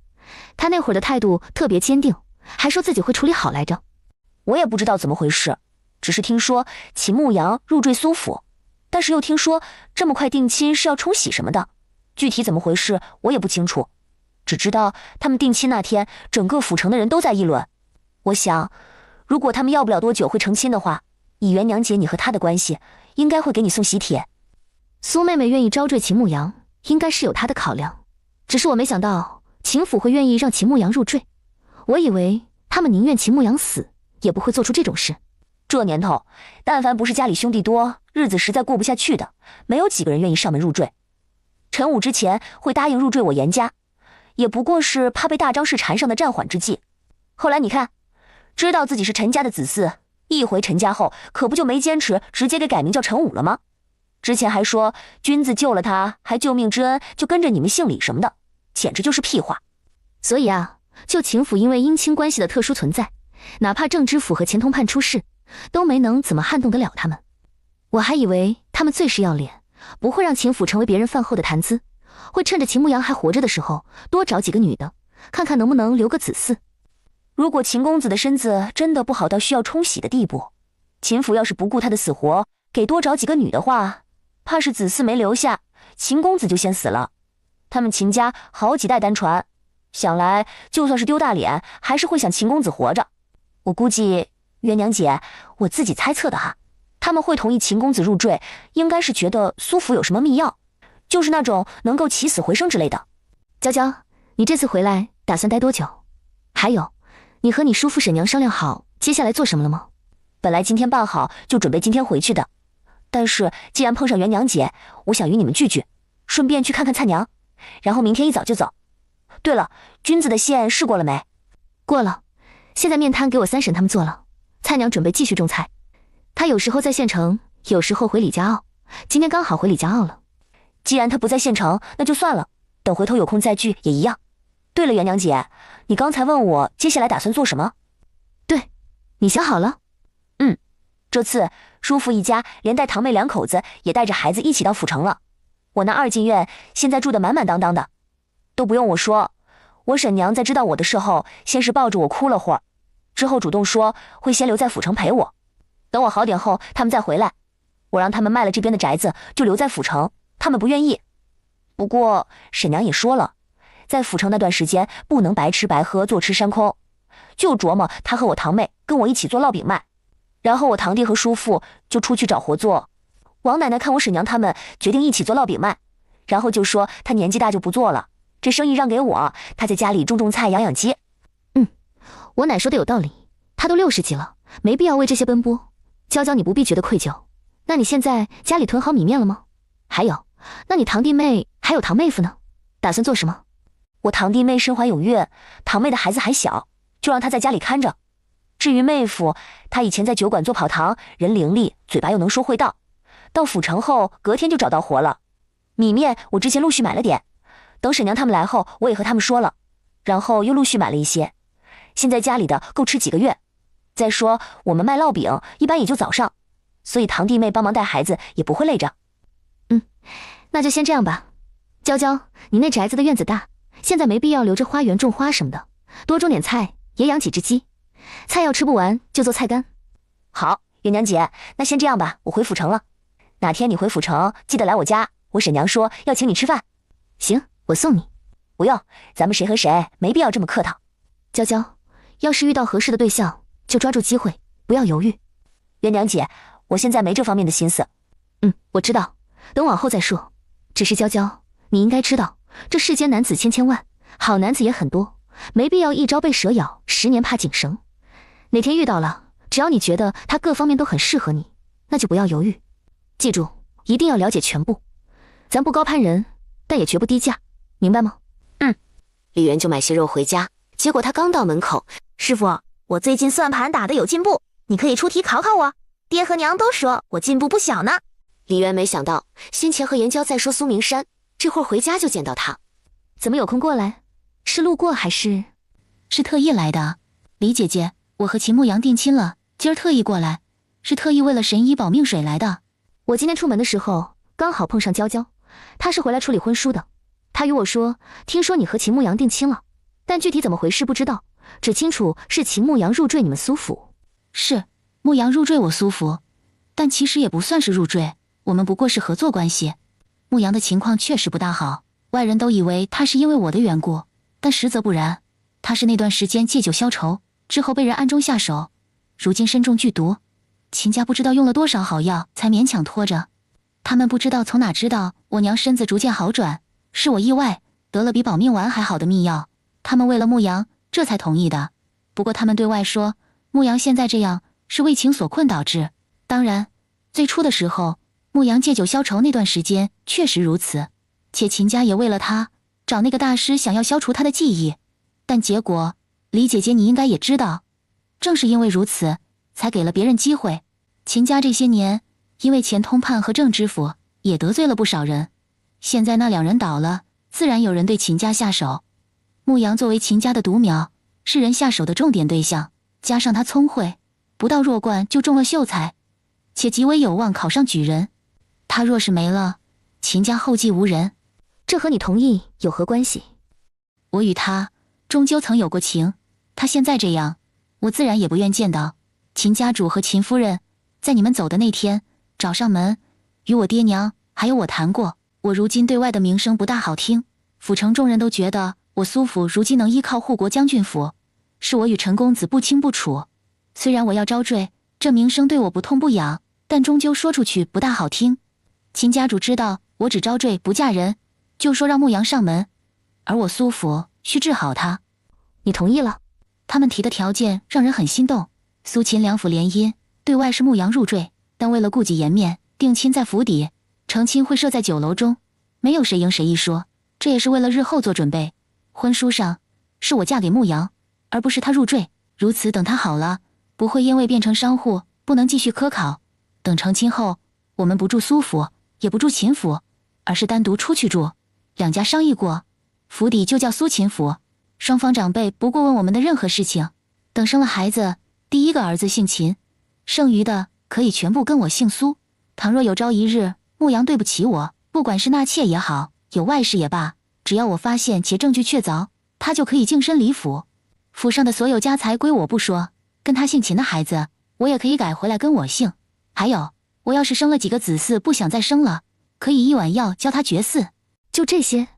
她那会儿的态度特别坚定，还说自己会处理好来着。我也不知道怎么回事，只是听说秦牧阳入赘苏府，但是又听说这么快定亲是要冲喜什么的，具体怎么回事我也不清楚，只知道他们定亲那天，整个府城的人都在议论。我想，如果他们要不了多久会成亲的话，以元娘姐你和他的关系，应该会给你送喜帖。苏妹妹愿意招赘秦牧阳，应该是有她的考量，只是我没想到秦府会愿意让秦牧阳入赘，我以为他们宁愿秦牧阳死，也不会做出这种事。这年头，但凡不是家里兄弟多，日子实在过不下去的，没有几个人愿意上门入赘。陈武之前会答应入赘我严家，也不过是怕被大张氏缠上的暂缓之计。后来你看，知道自己是陈家的子嗣，一回陈家后，可不就没坚持，直接给改名叫陈武了吗？之前还说君子救了他，还救命之恩，就跟着你们姓李什么的，简直就是屁话。所以啊，就秦府因为姻亲关系的特殊存在，哪怕郑知府和钱通判出事，都没能怎么撼动得了他们。我还以为他们最是要脸，不会让秦府成为别人饭后的谈资，会趁着秦牧阳还活着的时候多找几个女的，看看能不能留个子嗣。如果秦公子的身子真的不好到需要冲洗的地步，秦府要是不顾他的死活，给多找几个女的话，怕是子嗣没留下，秦公子就先死了。他们秦家好几代单传，想来就算是丢大脸，还是会想秦公子活着。我估计元娘姐，我自己猜测的哈，他们会同意秦公子入赘，应该是觉得苏府有什么秘药，就是那种能够起死回生之类的。娇娇，你这次回来打算待多久？还有，你和你叔父沈娘商量好接下来做什么了吗？本来今天办好就准备今天回去的，但是既然碰上元娘姐，我想与你们聚聚，顺便去看看蔡娘，然后明天一早就走。对了，君子的线试过了没？过了，现在面摊给我三婶他们做了，蔡娘准备继续种菜。她有时候在县城，有时候回李家坳，今天刚好回李家坳了。既然她不在县城，那就算了，等回头有空再聚也一样。对了，元娘姐，你刚才问我接下来打算做什么？对，你想好了？这次叔父一家连带堂妹两口子也带着孩子一起到府城了。我那2进院现在住得满满当当的，都不用我说，我婶娘在知道我的事后，先是抱着我哭了会儿，之后主动说会先留在府城陪我，等我好点后他们再回来。我让他们卖了这边的宅子，就留在府城，他们不愿意。不过婶娘也说了，在府城那段时间不能白吃白喝，坐吃山空，就琢磨她和我堂妹跟我一起做烙饼卖，然后我堂弟和叔父就出去找活做。王奶奶看我婶娘他们决定一起做烙饼卖，然后就说她年纪大就不做了，这生意让给我，她在家里种种菜养养鸡。我奶说的有道理，她都60几了，没必要为这些奔波。娇娇你不必觉得愧疚。那你现在家里囤好米面了吗？还有，那你堂弟妹还有堂妹夫呢？打算做什么？我堂弟妹身怀有孕，堂妹的孩子还小，就让她在家里看着。至于妹夫，他以前在酒馆做跑堂，人伶俐，嘴巴又能说会道，到府城后隔天就找到活了。米面我之前陆续买了点，等婶娘他们来后我也和他们说了，然后又陆续买了一些，现在家里的够吃几个月。再说我们卖烙饼一般也就早上，所以堂弟妹帮忙带孩子也不会累着。那就先这样吧。娇娇，你那宅子的院子大，现在没必要留着花园种花什么的，多种点菜，也养几只鸡。菜要吃不完就做菜干。好，元娘姐，那先这样吧，我回府城了。哪天你回府城记得来我家，我婶娘说要请你吃饭。行，我送你。不用，咱们谁和谁没必要这么客套。娇娇，要是遇到合适的对象，就抓住机会，不要犹豫。元娘姐，我现在没这方面的心思。我知道，等往后再说。只是娇娇，你应该知道，这世间男子千千万，好男子也很多，没必要一朝被蛇咬，10年怕井绳。哪天遇到了，只要你觉得他各方面都很适合你，那就不要犹豫。记住，一定要了解全部。咱不高攀人，但也绝不低价，明白吗？李媛就买些肉回家，结果他刚到门口，师傅，我最近算盘打得有进步，你可以出题考考我。爹和娘都说我进步不小呢。李媛没想到，先前和颜娇在说苏明山，这会儿回家就见到他。怎么有空过来？是路过还是？是特意来的。李姐姐，我和秦牧阳定亲了，今儿特意过来，是特意为了神医保命水来的。我今天出门的时候，刚好碰上娇娇，她是回来处理婚书的。她与我说，听说你和秦牧阳定亲了，但具体怎么回事不知道，只清楚是秦牧阳入赘你们苏府。是，牧阳入赘我苏府，但其实也不算是入赘，我们不过是合作关系。牧阳的情况确实不大好，外人都以为他是因为我的缘故，但实则不然。他是那段时间借酒消愁，之后被人暗中下手，如今身中剧毒，秦家不知道用了多少好药才勉强拖着。他们不知道从哪知道我娘身子逐渐好转，是我意外得了比保命丸还好的秘药，他们为了牧阳这才同意的。不过他们对外说牧阳现在这样是为情所困导致，当然最初的时候牧阳借酒消愁那段时间确实如此，且秦家也为了他找那个大师想要消除他的记忆，但结果李姐姐你应该也知道，正是因为如此才给了别人机会。秦家这些年因为钱通判和郑知府也得罪了不少人，现在那2人倒了，自然有人对秦家下手。牧阳作为秦家的独苗，是人下手的重点对象，加上他聪慧，不到弱冠就中了秀才，且极为有望考上举人。他若是没了，秦家后继无人。这和你同意有何关系？我与他终究曾有过情，他现在这样，我自然也不愿见到。秦家主和秦夫人在你们走的那天找上门，与我爹娘还有我谈过。我如今对外的名声不大好听，府城众人都觉得我苏府如今能依靠护国将军府，是我与陈公子不清不楚。虽然我要招赘，这名声对我不痛不痒，但终究说出去不大好听。秦家主知道我只招赘不嫁人，就说让牧羊上门，而我苏府需治好他。你同意了？他们提的条件让人很心动。苏秦两府联姻，对外是牧羊入赘，但为了顾及颜面，定亲在府邸，成亲会设在酒楼中，没有谁赢谁一说。这也是为了日后做准备。婚书上是我嫁给牧羊，而不是他入赘。如此等他好了，不会因为变成商户不能继续科考。等成亲后，我们不住苏府，也不住秦府，而是单独出去住。两家商议过，府邸就叫苏秦府，双方长辈不过问我们的任何事情。等生了孩子，第一个儿子姓秦，剩余的可以全部跟我姓苏。倘若有朝一日牧羊对不起我，不管是纳妾也好，有外事也罢，只要我发现且证据确凿，他就可以净身离府。府上的所有家财归我不说，跟他姓秦的孩子，我也可以改回来跟我姓。还有，我要是生了几个子嗣不想再生了，可以一碗药教他绝嗣。就这些？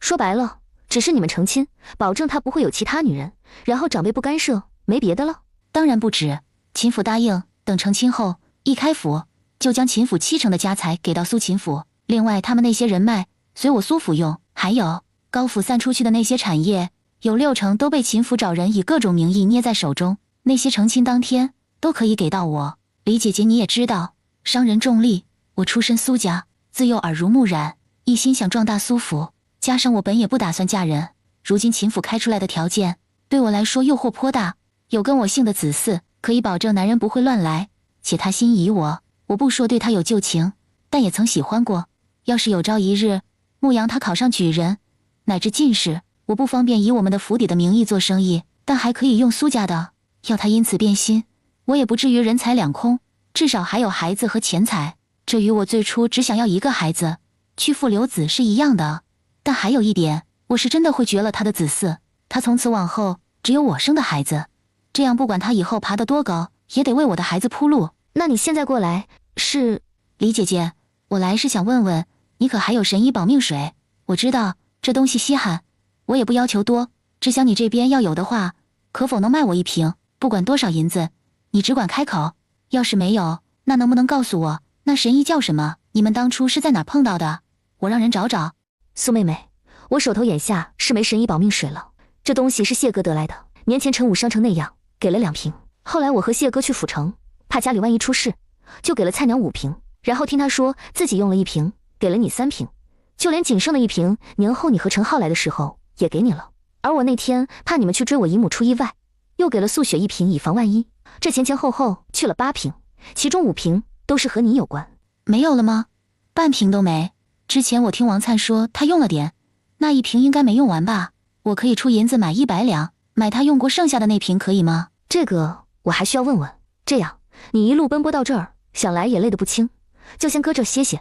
说白了，只是你们成亲，保证他不会有其他女人，然后长辈不干涉，没别的了？当然不止。秦府答应，等成亲后一开府，就将秦府70%的家财给到苏秦府，另外他们那些人脉随我苏府用，还有高府散出去的那些产业，有60%都被秦府找人以各种名义捏在手中，那些成亲当天都可以给到我。李姐姐你也知道，商人重利，我出身苏家，自幼耳濡目染，一心想壮大苏府，加上我本也不打算嫁人，如今秦府开出来的条件对我来说诱惑颇大，有跟我姓的子嗣，可以保证男人不会乱来，且他心仪我，我不说对他有旧情，但也曾喜欢过。要是有朝一日牧羊他考上举人乃至进士，我不方便以我们的府邸的名义做生意，但还可以用苏家的，要他因此变心，我也不至于人财两空，至少还有孩子和钱财。这与我最初只想要一个孩子屈父留子是一样的。但还有一点，我是真的会绝了他的子嗣，他从此往后只有我生的孩子，这样不管他以后爬得多高，也得为我的孩子铺路。那你现在过来是？李姐姐，我来是想问问你可还有神医保命水？我知道这东西稀罕，我也不要求多，只想你这边要有的话，可否能卖我1瓶？不管多少银子，你只管开口。要是没有，那能不能告诉我那神医叫什么？你们当初是在哪碰到的？我让人找找。苏妹妹，我手头眼下是没神医保命水了，这东西是谢哥得来的，年前陈武伤成那样，给了2瓶。后来我和谢哥去府城，怕家里万一出事，就给了菜娘5瓶，然后听他说自己用了1瓶，给了你3瓶，就连仅剩的1瓶，年后你和陈浩来的时候也给你了。而我那天怕你们去追我姨母出意外，又给了素雪1瓶以防万一，这前前后后去了8瓶，其中5瓶都是和你有关。没有了吗？半瓶都没。之前我听王灿说他用了点，那1瓶应该没用完吧？我可以出银子买100两，买他用过剩下的那瓶可以吗？这个我还需要问问。这样，你一路奔波到这儿，想来也累得不轻，就先搁这歇歇。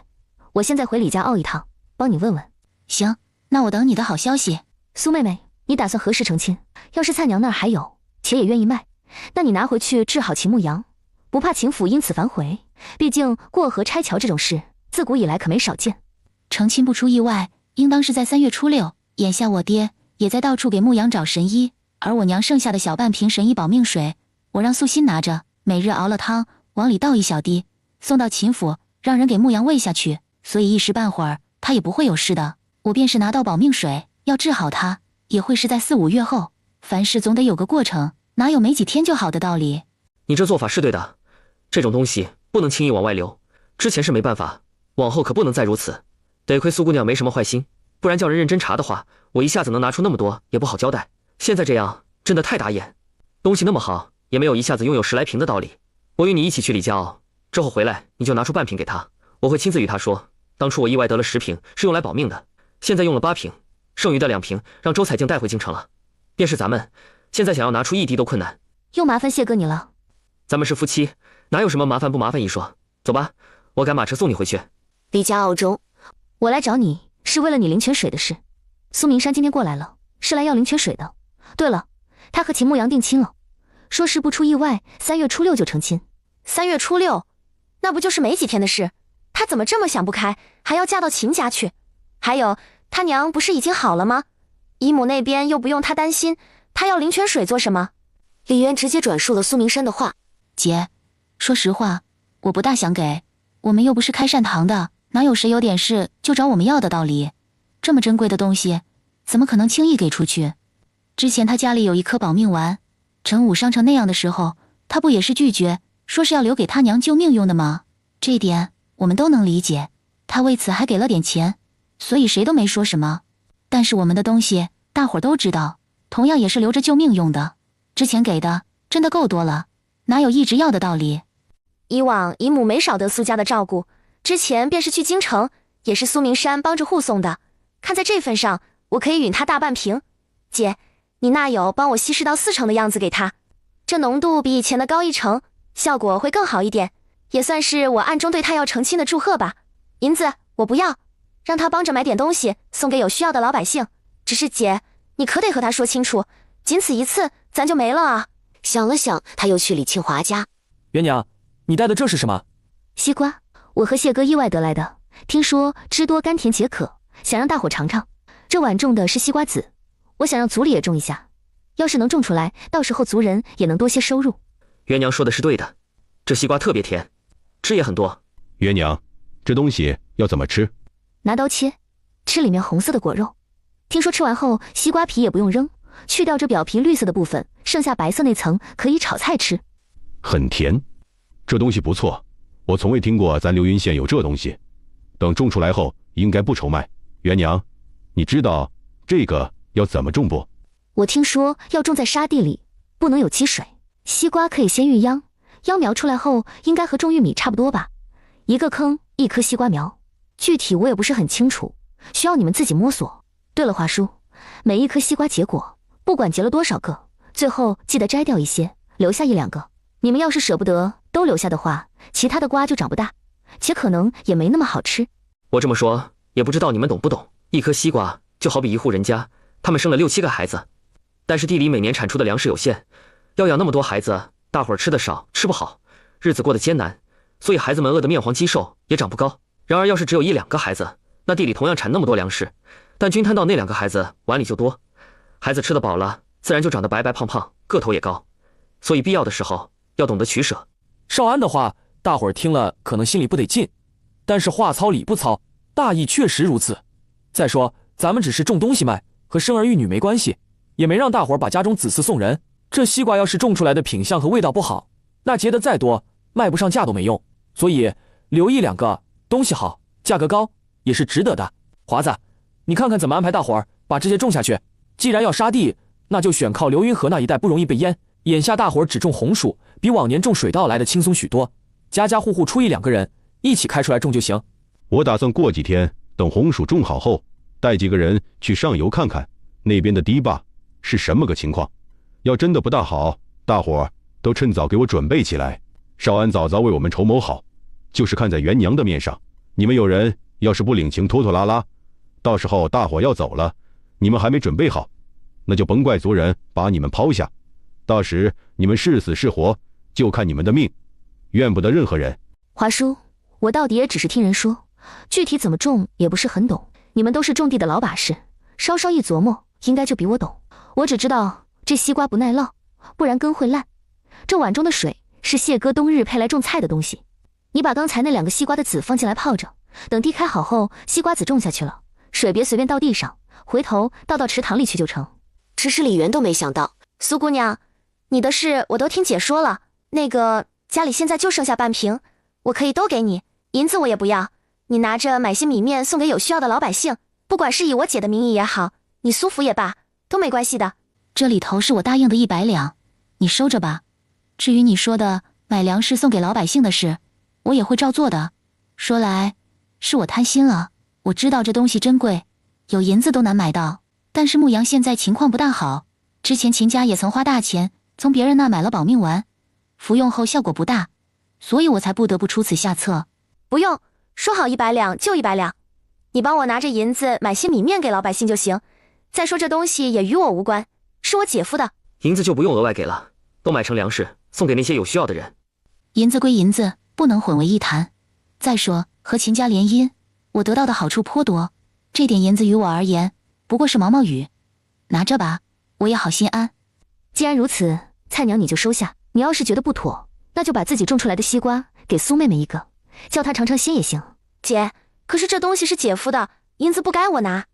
我现在回李家坳一趟，帮你问问。行，那我等你的好消息。苏妹妹，你打算何时成亲？要是菜娘那儿还有，且也愿意卖，那你拿回去治好秦牧阳，不怕秦府因此反悔？毕竟过河拆桥这种事，自古以来可没少见。成亲不出意外，应当是在3月初6。眼下我爹也在到处给牧羊找神医，而我娘剩下的小半瓶神医保命水，我让素心拿着，每日熬了汤，往里倒1小滴，送到秦府，让人给牧羊喂下去，所以一时半会儿他也不会有事的。我便是拿到保命水，要治好他，也会是在4、5月后。凡事总得有个过程，哪有没几天就好的道理？你这做法是对的，这种东西不能轻易往外流。之前是没办法，往后可不能再如此。得亏苏姑娘没什么坏心，不然叫人认真查的话，我一下子能拿出那么多也不好交代。现在这样真的太打眼，东西那么好，也没有一下子拥有10来瓶的道理。我与你一起去李家坳，之后回来你就拿出半瓶给他，我会亲自与他说，当初我意外得了10瓶是用来保命的，现在用了8瓶，剩余的2瓶让周彩静带回京城了。便是咱们现在想要拿出1滴都困难，又麻烦谢哥你了。咱们是夫妻，哪有什么麻烦不麻烦一说？走吧，我赶马车送你回去。离家澳中，我来找你是为了你灵泉水的事。苏明山今天过来了，是来要灵泉水的。对了，他和秦牧阳定亲了，说是不出意外，3月初6就成亲。3月初6，那不就是没几天的事？他怎么这么想不开，还要嫁到秦家去？还有，他娘不是已经好了吗？姨母那边又不用他担心，他要灵泉水做什么？李渊直接转述了苏明山的话。姐，说实话，我不大想给，我们又不是开善堂的，哪有谁有点事就找我们要的道理？这么珍贵的东西，怎么可能轻易给出去？之前他家里有一颗保命丸，陈武伤成那样的时候，他不也是拒绝，说是要留给他娘救命用的吗？这一点我们都能理解，他为此还给了点钱，所以谁都没说什么。但是我们的东西大伙儿都知道，同样也是留着救命用的，之前给的真的够多了，哪有一直要的道理？以往姨母没少得苏家的照顾，之前便是去京城，也是苏明山帮着护送的。看在这份上，我可以允他大半瓶。姐，你那有帮我稀释到4成的样子给他，这浓度比以前的高1成，效果会更好一点，也算是我暗中对他要成亲的祝贺吧。银子我不要，让他帮着买点东西送给有需要的老百姓。只是姐，你可得和他说清楚，仅此一次，咱就没了啊。想了想，他又去李庆华家。元娘，你带的这是什么？西瓜，我和谢哥意外得来的，听说汁多甘甜解渴，想让大伙尝尝。这碗种的是西瓜籽，我想让族里也种一下，要是能种出来，到时候族人也能多些收入。元娘说的是对的，这西瓜特别甜，汁也很多。元娘，这东西要怎么吃？拿刀切，吃里面红色的果肉。听说吃完后，西瓜皮也不用扔，去掉这表皮绿色的部分，剩下白色那层可以炒菜吃。很甜，这东西不错，我从未听过咱流云县有这东西。等种出来后，应该不愁卖。元娘，你知道这个要怎么种不？我听说要种在沙地里，不能有积水。西瓜可以先育秧，秧苗出来后应该和种玉米差不多吧？一个坑一颗西瓜苗，具体我也不是很清楚，需要你们自己摸索。对了，华叔，每一颗西瓜结果，不管结了多少个，最后记得摘掉一些，留下1、2个。你们要是舍不得都留下的话，其他的瓜就长不大，且可能也没那么好吃。我这么说，也不知道你们懂不懂。一颗西瓜就好比一户人家，他们生了6、7个孩子，但是地里每年产出的粮食有限，要养那么多孩子，大伙儿吃得少，吃不好，日子过得艰难，所以孩子们饿得面黄肌瘦，也长不高。然而要是只有1、2个孩子，那地里同样产那么多粮食，但均摊到那2个孩子碗里就多，孩子吃得饱了，自然就长得白白胖胖，个头也高。所以必要的时候要懂得取舍。少安的话，大伙儿听了可能心里不得劲，但是话糙理不糙，大意确实如此。再说咱们只是种东西卖，和生儿育女没关系，也没让大伙儿把家中子嗣送人。这西瓜要是种出来的品相和味道不好，那结的再多，卖不上价都没用。所以留1、2个，东西好，价格高，也是值得的。华子，你看看怎么安排大伙儿把这些种下去。既然要沙地，那就选靠流云河那一带不容易被淹。眼下大伙儿只种红薯，比往年种水稻来的轻松许多，家家户户出1、2个人一起开出来种就行。我打算过几天等红薯种好后，带几个人去上游看看那边的堤坝是什么个情况。要真的不大好，大伙儿都趁早给我准备起来。少安早早为我们筹谋好，就是看在元娘的面上，你们有人要是不领情拖拖拉拉，到时候大伙要走了，你们还没准备好，那就甭怪族人把你们抛下，到时你们是死是活就看你们的命，怨不得任何人。华叔，我到底也只是听人说，具体怎么种也不是很懂，你们都是种地的老把式，稍稍一琢磨应该就比我懂。我只知道这西瓜不耐涝，不然根会烂。这碗中的水是谢哥冬日配来种菜的东西，你把刚才那2个西瓜的籽放进来泡着，等地开好后，西瓜籽种下去了，水别随便倒地上，回头倒到池塘里去就成。迟迟李元都没想到。苏姑娘，你的事我都听姐说了，那个家里现在就剩下半瓶，我可以都给你，银子我也不要，你拿着买些米面送给有需要的老百姓，不管是以我姐的名义也好，你苏府也罢，都没关系的。这里头是我答应的100两，你收着吧。至于你说的买粮食送给老百姓的事，我也会照做的。说来是我贪心了，我知道这东西珍贵，有银子都难买到，但是牧羊现在情况不大好，之前秦家也曾花大钱从别人那买了保命丸，服用后效果不大，所以我才不得不出此下策。不用，说好100两就100两，你帮我拿着银子买些米面给老百姓就行。再说这东西也与我无关，是我姐夫的。银子就不用额外给了，都买成粮食送给那些有需要的人。银子归银子，不能混为一谈。再说和秦家联姻，我得到的好处颇多，这点银子于我而言不过是毛毛雨，拿着吧，我也好心安。既然如此，菜娘你就收下。你要是觉得不妥，那就把自己种出来的西瓜给苏妹妹一个，叫她尝尝鲜也行。姐，可是这东西是姐夫的，银子不该我拿。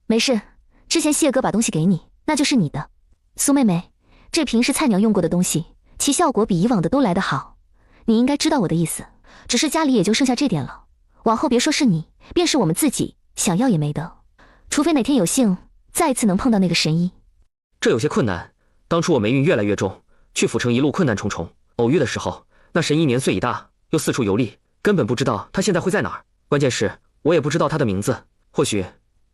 没事，之前谢哥把东西给你，那就是你的。苏妹妹，这瓶是菜娘用过的东西，其效果比以往的都来得好。你应该知道我的意思，只是家里也就剩下这点了，往后别说是你，便是我们自己想要也没得，除非哪天有幸再次能碰到那个神医。这有些困难，当初我霉运越来越重，去府城一路困难重重，偶遇的时候，那神医年岁已大，又四处游历，根本不知道他现在会在哪儿。关键是我也不知道他的名字，或许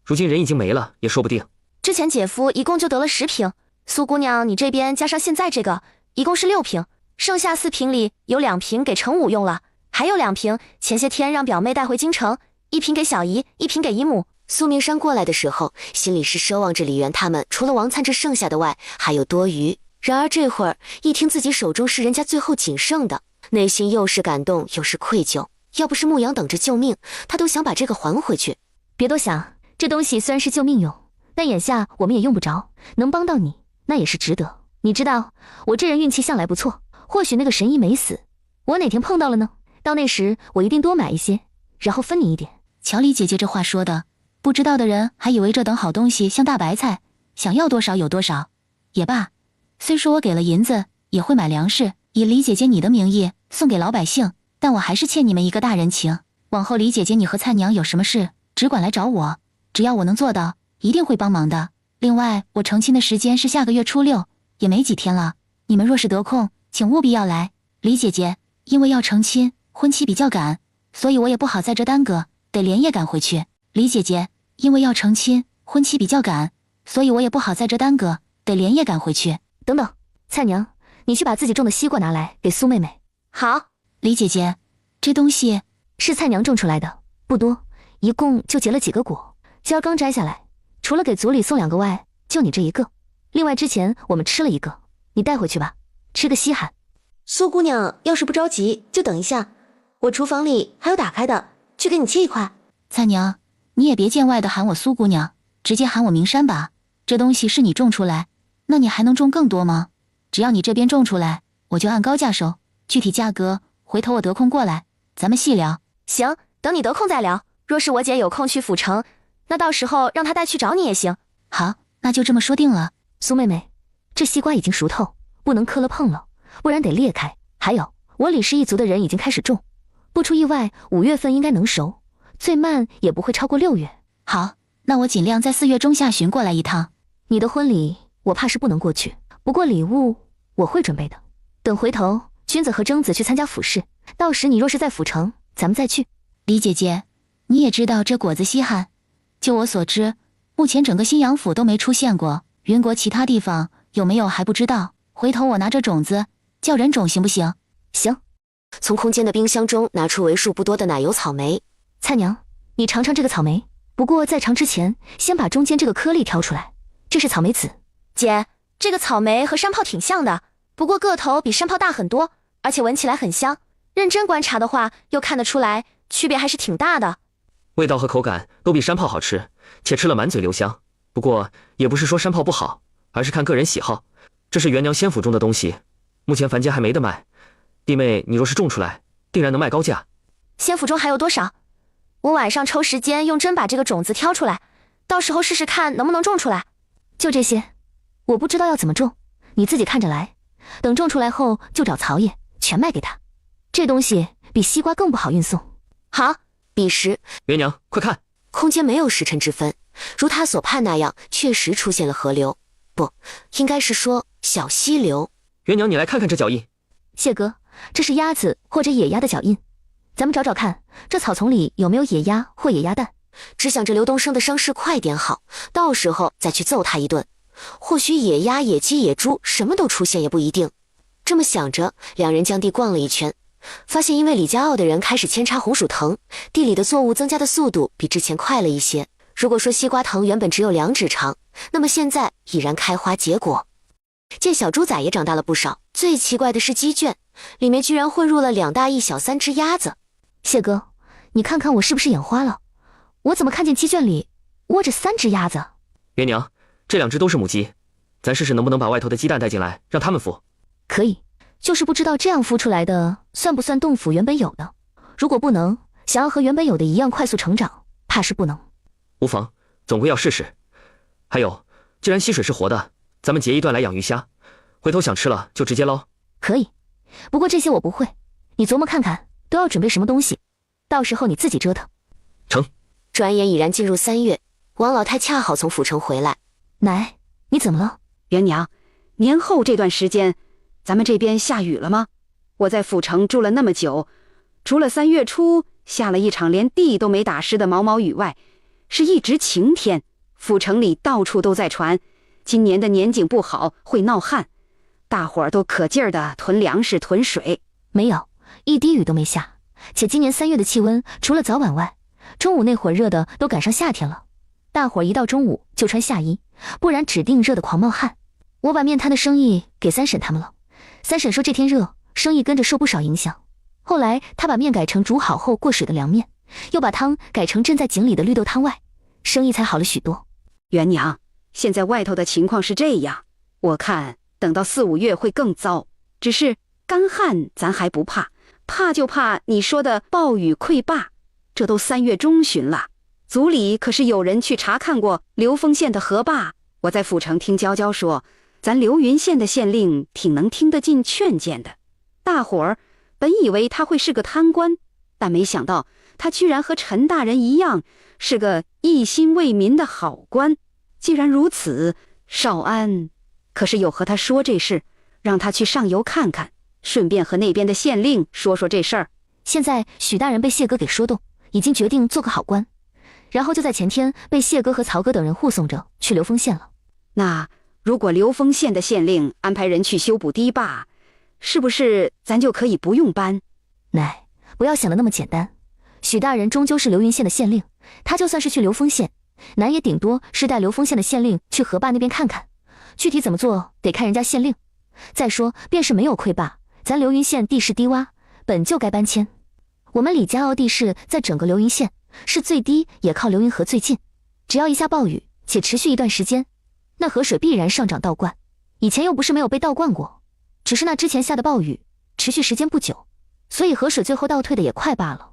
如今人已经没了也说不定。之前姐夫一共就得了10瓶，苏姑娘你这边加上现在这个，一共是6瓶，剩下4瓶里有2瓶给程武用了，还有2瓶前些天让表妹带回京城，1瓶给小姨，1瓶给姨母。苏明山过来的时候，心里是奢望着李元他们除了王灿这剩下的外，还有多余。然而这会儿一听自己手中是人家最后仅剩的，内心又是感动又是愧疚。要不是牧羊等着救命，他都想把这个还回去。别多想，这东西虽然是救命用，但眼下我们也用不着，能帮到你，那也是值得。你知道，我这人运气向来不错，或许那个神医没死，我哪天碰到了呢？到那时我一定多买一些，然后分你一点。乔丽姐姐这话说的，不知道的人还以为这等好东西像大白菜，想要多少有多少。也罢，虽说我给了银子，也会买粮食，以李姐姐你的名义送给老百姓，但我还是欠你们一个大人情。往后李姐姐你和菜娘有什么事，只管来找我，只要我能做到，一定会帮忙的。另外，我成亲的时间是下个月初6，也没几天了。你们若是得空，请务必要来。李姐姐，因为要成亲，婚期比较赶，所以我也不好在这耽搁，得连夜赶回去。李姐姐，因为要成亲，婚期比较赶，所以我也不好在这耽搁，得连夜赶回去。等等，菜娘，你去把自己种的西瓜拿来给苏妹妹。好。李姐姐，这东西是菜娘种出来的，不多，一共就结了几个果，今儿刚摘下来，除了给族里送2个外，就你这一个。另外之前我们吃了一个，你带回去吧，吃个稀罕。苏姑娘要是不着急，就等一下，我厨房里还有打开的，去给你切一块。菜娘，你也别见外的喊我苏姑娘，直接喊我明山吧。这东西是你种出来，那你还能种更多吗？只要你这边种出来，我就按高价收，具体价格回头我得空过来，咱们细聊。行，等你得空再聊。若是我姐有空去府城，那到时候让她带去找你也行。好，那就这么说定了。苏妹妹，这西瓜已经熟透，不能磕了碰了，不然得裂开。还有，我李氏一族的人已经开始种，不出意外5月份应该能熟，最慢也不会超过6月。好，那我尽量在4月中下旬过来一趟。你的婚礼我怕是不能过去，不过礼物我会准备的。等回头君子和征子去参加府试，到时你若是在府城，咱们再去。李姐姐，你也知道这果子稀罕，就我所知，目前整个新阳府都没出现过，云国其他地方有没有还不知道。回头我拿着种子叫人种行不行？行。从空间的冰箱中拿出为数不多的奶油草莓。菜娘，你尝尝这个草莓，不过在尝之前，先把中间这个颗粒挑出来，这是草莓籽。姐，这个草莓和山炮挺像的，不过个头比山炮大很多，而且闻起来很香。认真观察的话，又看得出来区别还是挺大的。味道和口感都比山炮好吃，且吃了满嘴留香。不过也不是说山炮不好，而是看个人喜好。这是元娘仙府中的东西，目前凡间还没得卖。弟妹，你若是种出来，定然能卖高价。仙府中还有多少？我晚上抽时间用针把这个种子挑出来，到时候试试看能不能种出来。就这些，我不知道要怎么种，你自己看着来。等种出来后就找曹爷全卖给他。这东西比西瓜更不好运送。好。彼时，元娘，快看，空间没有时辰之分，如他所盼那样，确实出现了河流，不，应该是说小溪流。元娘，你来看看这脚印。谢哥，这是鸭子或者野鸭的脚印，咱们找找看，这草丛里有没有野鸭或野鸭蛋。只想着刘东升的伤势快点好，到时候再去揍他一顿。或许野鸭、野鸡、野猪什么都出现也不一定。这么想着，两人将地逛了一圈，发现因为李家傲的人开始扦插红薯藤，地里的作物增加的速度比之前快了一些。如果说西瓜藤原本只有2指长，那么现在已然开花结果。见小猪仔也长大了不少，最奇怪的是鸡圈里面居然混入了2大1小3只鸭子。谢哥，你看看我是不是眼花了？我怎么看见鸡圈里窝着3只鸭子？元娘，这2只都是母鸡，咱试试能不能把外头的鸡蛋带进来，让它们孵。可以，就是不知道这样孵出来的算不算洞府原本有的。如果不能，想要和原本有的一样快速成长，怕是不能。无妨，总归要试试。还有，既然溪水是活的，咱们截一段来养鱼虾，回头想吃了就直接捞。可以，不过这些我不会，你琢磨看看都要准备什么东西，到时候你自己折腾。成。转眼已然进入3月，王老太恰好从府城回来。奶，你怎么了？元娘，年后这段时间，咱们这边下雨了吗？我在府城住了那么久，除了3月初下了一场连地都没打湿的毛毛雨外，是一直晴天。府城里到处都在传，今年的年景不好，会闹旱，大伙儿都可劲儿的囤粮食囤水。没有，一滴雨都没下。且今年3月的气温，除了早晚外，中午那会儿热的都赶上夏天了。大伙儿一到中午就穿夏衣，不然指定热得狂冒汗。我把面摊的生意给3婶他们了，3婶说这天热，生意跟着受不少影响。后来他把面改成煮好后过水的凉面，又把汤改成浸在井里的绿豆汤外，生意才好了许多。元娘，现在外头的情况是这样，我看等到4、5月会更糟。只是干旱咱还不怕，怕就怕你说的暴雨溃坝。这都3月中旬了，族里可是有人去查看过流丰县的河坝。我在府城听娇娇说，咱流云县的县令挺能听得进劝谏的。大伙儿本以为他会是个贪官，但没想到他居然和陈大人一样，是个一心为民的好官。既然如此，少安可是有和他说这事，让他去上游看看，顺便和那边的县令说说这事儿。现在许大人被谢哥给说动，已经决定做个好官，然后就在前天被谢哥和曹哥等人护送着去流丰县了。那如果流丰县的县令安排人去修补堤坝，是不是咱就可以不用搬？奶，不要想的那么简单。许大人终究是流云县的县令，他就算是去流丰县，奶也顶多是带流丰县的县令去河坝那边看看，具体怎么做得看人家县令。再说便是没有溃坝，咱流云县地势低洼，本就该搬迁。我们李家傲地势在整个流云县是最低，也靠流云河最近，只要一下暴雨且持续一段时间，那河水必然上涨倒灌。以前又不是没有被倒灌过，只是那之前下的暴雨持续时间不久，所以河水最后倒退的也快罢了。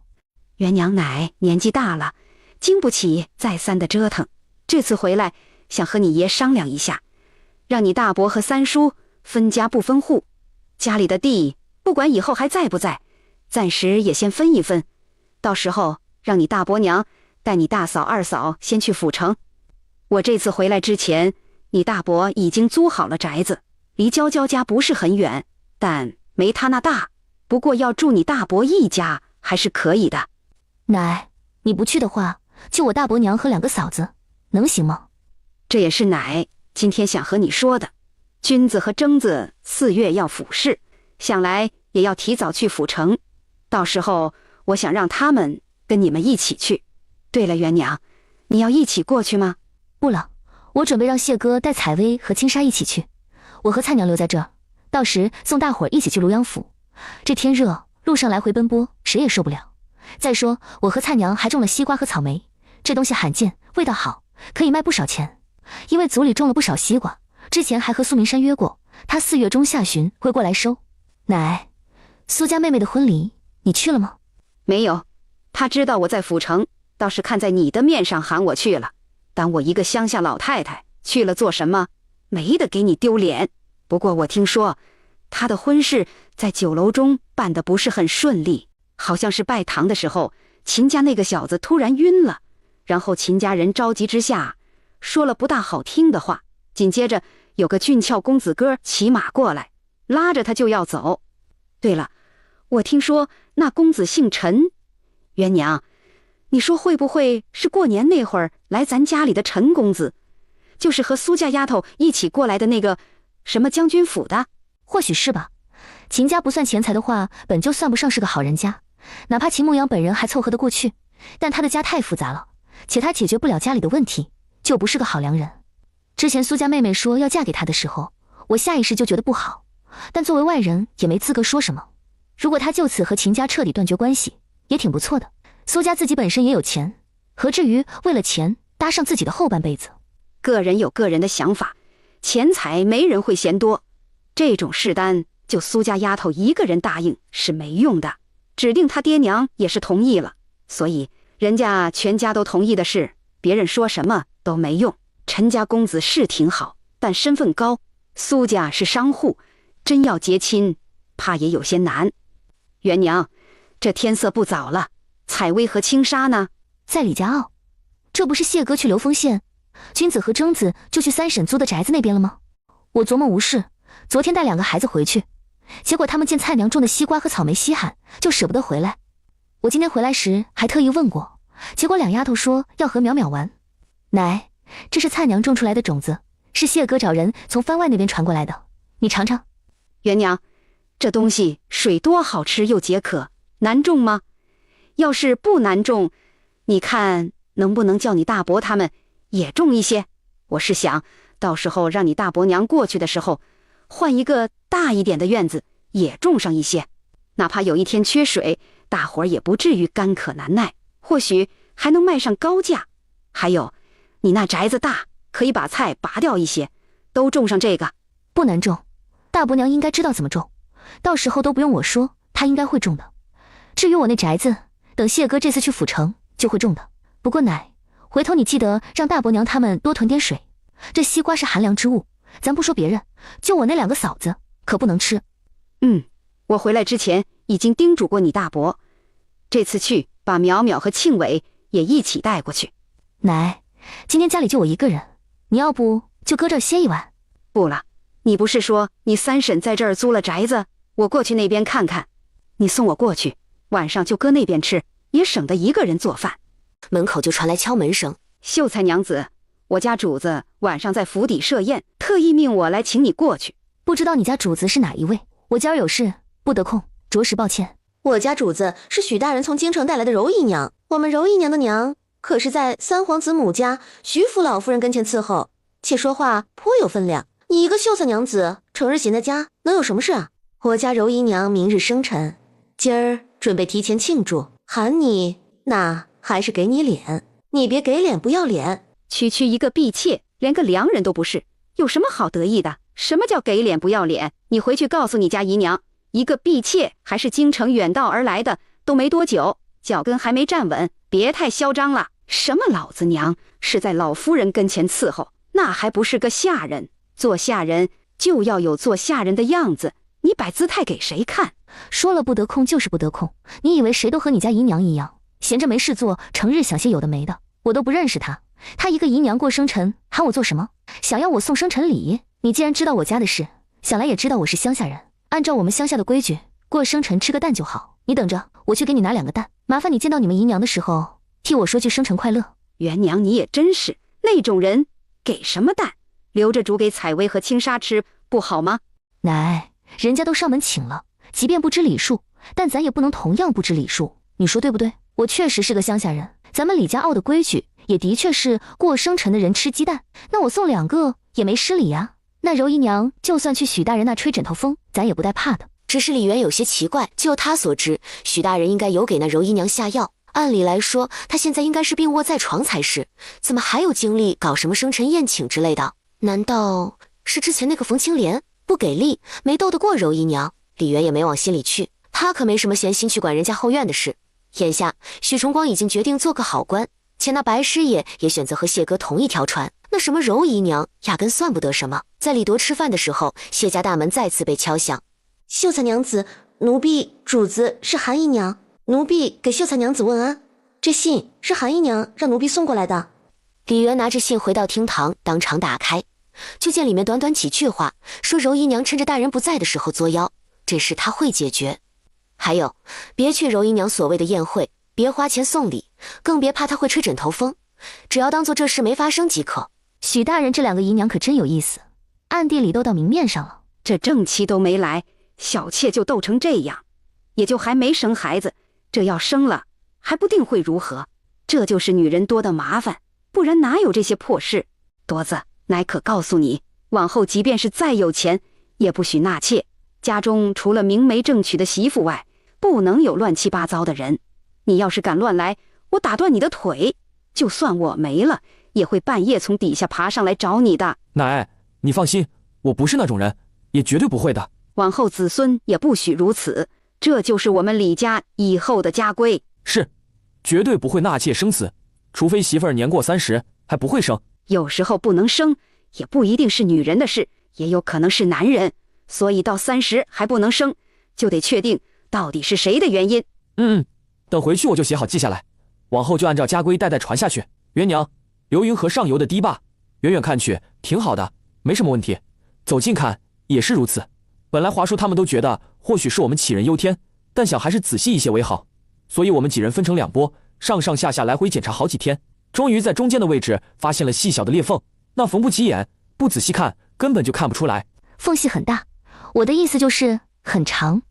元娘奶年纪大了，经不起再三的折腾，这次回来想和你爷商量一下，让你大伯和三叔分家不分户，家里的地不管以后还在不在，暂时也先分一分，到时候让你大伯娘带你大嫂二嫂先去府城。我这次回来之前，你大伯已经租好了宅子，离娇娇家不是很远，但没他那大，不过要住你大伯一家还是可以的。奶，你不去的话，就我大伯娘和2个嫂子，能行吗？这也是奶今天想和你说的。君子和征子4月要府试，想来也要提早去府城，到时候我想让他们跟你们一起去。对了，元娘，你要一起过去吗？不了，我准备让谢哥带采薇和青纱一起去，我和菜娘留在这儿，到时送大伙儿一起去庐阳府。这天热，路上来回奔波，谁也受不了。再说我和菜娘还种了西瓜和草莓，这东西罕见，味道好，可以卖不少钱。因为族里种了不少西瓜，之前还和苏明山约过，他4月中下旬会过来收。奶，苏家妹妹的婚礼你去了吗？没有，他知道我在府城，倒是看在你的面上喊我去了。当我一个乡下老太太去了做什么？没得给你丢脸。不过我听说他的婚事在酒楼中办得不是很顺利，好像是拜堂的时候，秦家那个小子突然晕了，然后秦家人着急之下说了不大好听的话，紧接着有个俊俏公子哥骑马过来，拉着他就要走。对了，我听说那公子姓陈，元娘，你说会不会是过年那会儿来咱家里的陈公子？就是和苏家丫头一起过来的那个什么将军府的？或许是吧。秦家不算钱财的话，本就算不上是个好人家，哪怕秦牧阳本人还凑合得过去，但他的家太复杂了，且他解决不了家里的问题，就不是个好良人。之前苏家妹妹说要嫁给他的时候，我下意识就觉得不好，但作为外人也没资格说什么。如果他就此和秦家彻底断绝关系，也挺不错的。苏家自己本身也有钱，何至于为了钱搭上自己的后半辈子？个人有个人的想法，钱财没人会嫌多，这种事单就苏家丫头一个人答应是没用的，指定他爹娘也是同意了，所以人家全家都同意的事，别人说什么都没用。陈家公子是挺好，但身份高，苏家是商户，真要结亲，怕也有些难。元娘，这天色不早了，采薇和青纱呢？在李家坳。这不是谢哥去流丰县，君子和征子就去三婶租的宅子那边了吗？我琢磨无事，昨天带2个孩子回去，结果他们见菜娘种的西瓜和草莓稀罕，就舍不得回来。我今天回来时还特意问过，结果2丫头说要和淼淼玩。奶，这是菜娘种出来的种子，是谢哥找人从番外那边传过来的，你尝尝。元娘，这东西水多好吃又解渴，难种吗？要是不难种，你看能不能叫你大伯他们也种一些？我是想到时候让你大伯娘过去的时候，换一个大一点的院子，也种上一些，哪怕有一天缺水，大伙儿也不至于干渴难耐，或许还能卖上高价。还有，你那宅子大，可以把菜拔掉一些，都种上这个。不难种，大伯娘应该知道怎么种，到时候都不用我说，她应该会种的。至于我那宅子，等谢哥这次去府城就会种的。不过奶，回头你记得让大伯娘他们多囤点水，这西瓜是寒凉之物，咱不说别人，就我那2个嫂子可不能吃。我回来之前已经叮嘱过你大伯，这次去把淼淼和庆伟也一起带过去。奶，今天家里就我一个人，你要不就搁这儿歇一晚？不了，你不是说你三婶在这儿租了宅子，我过去那边看看，你送我过去，晚上就搁那边吃，也省得一个人做饭。门口就传来敲门声。秀才娘子，我家主子晚上在府邸设宴，特意命我来请你过去。不知道你家主子是哪一位？我今儿有事不得空，着实抱歉。我家主子是许大人从京城带来的柔姨娘，我们柔姨娘的娘可是在三皇子母家徐府老夫人跟前伺候，且说话颇有分量。你一个秀才娘子，成日闲在家，能有什么事啊？我家柔姨娘明日生辰，今儿准备提前庆祝，喊你那还是给你脸，你别给脸不要脸。区区一个婢妾，连个良人都不是，有什么好得意的？什么叫给脸不要脸？你回去告诉你家姨娘，一个婢妾还是京城远道而来的，都没多久，脚跟还没站稳，别太嚣张了。什么老子娘是在老夫人跟前伺候，那还不是个下人？做下人就要有做下人的样子，你摆姿态给谁看？说了不得空就是不得空，你以为谁都和你家姨娘一样，闲着没事做，成日想些有的没的？我都不认识她，她一个姨娘过生辰，喊我做什么？想要我送生辰礼？你既然知道我家的事，想来也知道我是乡下人，按照我们乡下的规矩，过生辰吃个蛋就好。你等着，我去给你拿2个蛋，麻烦你见到你们姨娘的时候，替我说句生辰快乐。元娘你也真是那种人，给什么蛋？留着煮给采薇和青纱吃不好吗？奶，人家都上门请了，即便不知礼数，但咱也不能同样不知礼数，你说对不对？我确实是个乡下人，咱们李家坳的规矩也的确是过生辰的人吃鸡蛋，那我送2个也没失礼呀。那柔姨娘就算去许大人那吹枕头风，咱也不带怕的。只是李渊有些奇怪，就他所知，许大人应该有给那柔姨娘下药，按理来说她现在应该是病卧在床才是，怎么还有精力搞什么生辰宴请之类的？难道是之前那个冯青莲不给力，没斗得过柔姨娘？李渊也没往心里去，他可没什么闲心去管人家后院的事。眼下许崇光已经决定做个好官，且那白师爷也选择和谢哥同一条船，那什么柔姨娘压根算不得什么。在李铎吃饭的时候，谢家大门再次被敲响。秀才娘子，奴婢主子是韩姨娘，奴婢给秀才娘子问安，这信是韩姨娘让奴婢送过来的。李渊拿着信回到厅堂，当场打开，就见里面短短几句话，说柔姨娘趁着大人不在的时候作妖，这事他会解决。还有，别去柔姨娘所谓的宴会，别花钱送礼，更别怕她会吹枕头风，只要当做这事没发生即可。许大人这两个姨娘可真有意思，暗地里斗到明面上了。这正妻都没来，小妾就斗成这样，也就还没生孩子，这要生了，还不定会如何。这就是女人多的麻烦，不然哪有这些破事？铎子，乃可告诉你，往后即便是再有钱，也不许纳妾。家中除了明媒正娶的媳妇外，不能有乱七八糟的人。你要是敢乱来，我打断你的腿。就算我没了，也会半夜从底下爬上来找你的。奶，你放心，我不是那种人，也绝对不会的。往后子孙也不许如此，这就是我们李家以后的家规。是，绝对不会纳妾生子，除非媳妇儿年过30，还不会生。有时候不能生，也不一定是女人的事，也有可能是男人。所以到30还不能生，就得确定到底是谁的原因。等回去我就写好记下来，往后就按照家规代代传下去。元娘，流云河上游的堤坝，远远看去挺好的，没什么问题，走近看也是如此。本来华叔他们都觉得或许是我们杞人忧天，但想还是仔细一些为好，所以我们几人分成2波，上上下下来回检查好几天，终于在中间的位置发现了细小的裂缝，那缝不起眼，不仔细看根本就看不出来。缝隙很大，我的意思就是很长。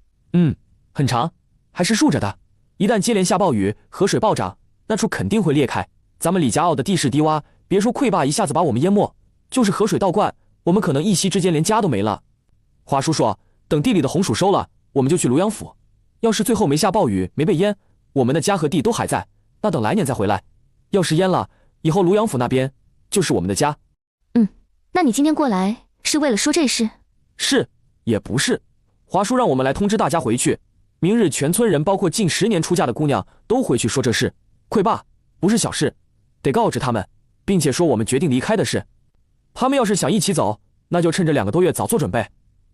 很长，还是竖着的。一旦接连下暴雨，河水暴涨，那处肯定会裂开。咱们李家坳的地势低洼，别说溃坝一下子把我们淹没，就是河水倒灌，我们可能一夕之间连家都没了。华叔说，等地里的红薯收了，我们就去庐阳府。要是最后没下暴雨，没被淹，我们的家和地都还在，那等来年再回来。要是淹了，以后庐阳府那边就是我们的家。那你今天过来是为了说这事？是，也不是。华叔让我们来通知大家回去，明日全村人，包括近10年出嫁的姑娘，都回去说这事。溃坝不是小事，得告知他们，并且说我们决定离开的事。他们要是想一起走，那就趁这2个多月早做准备；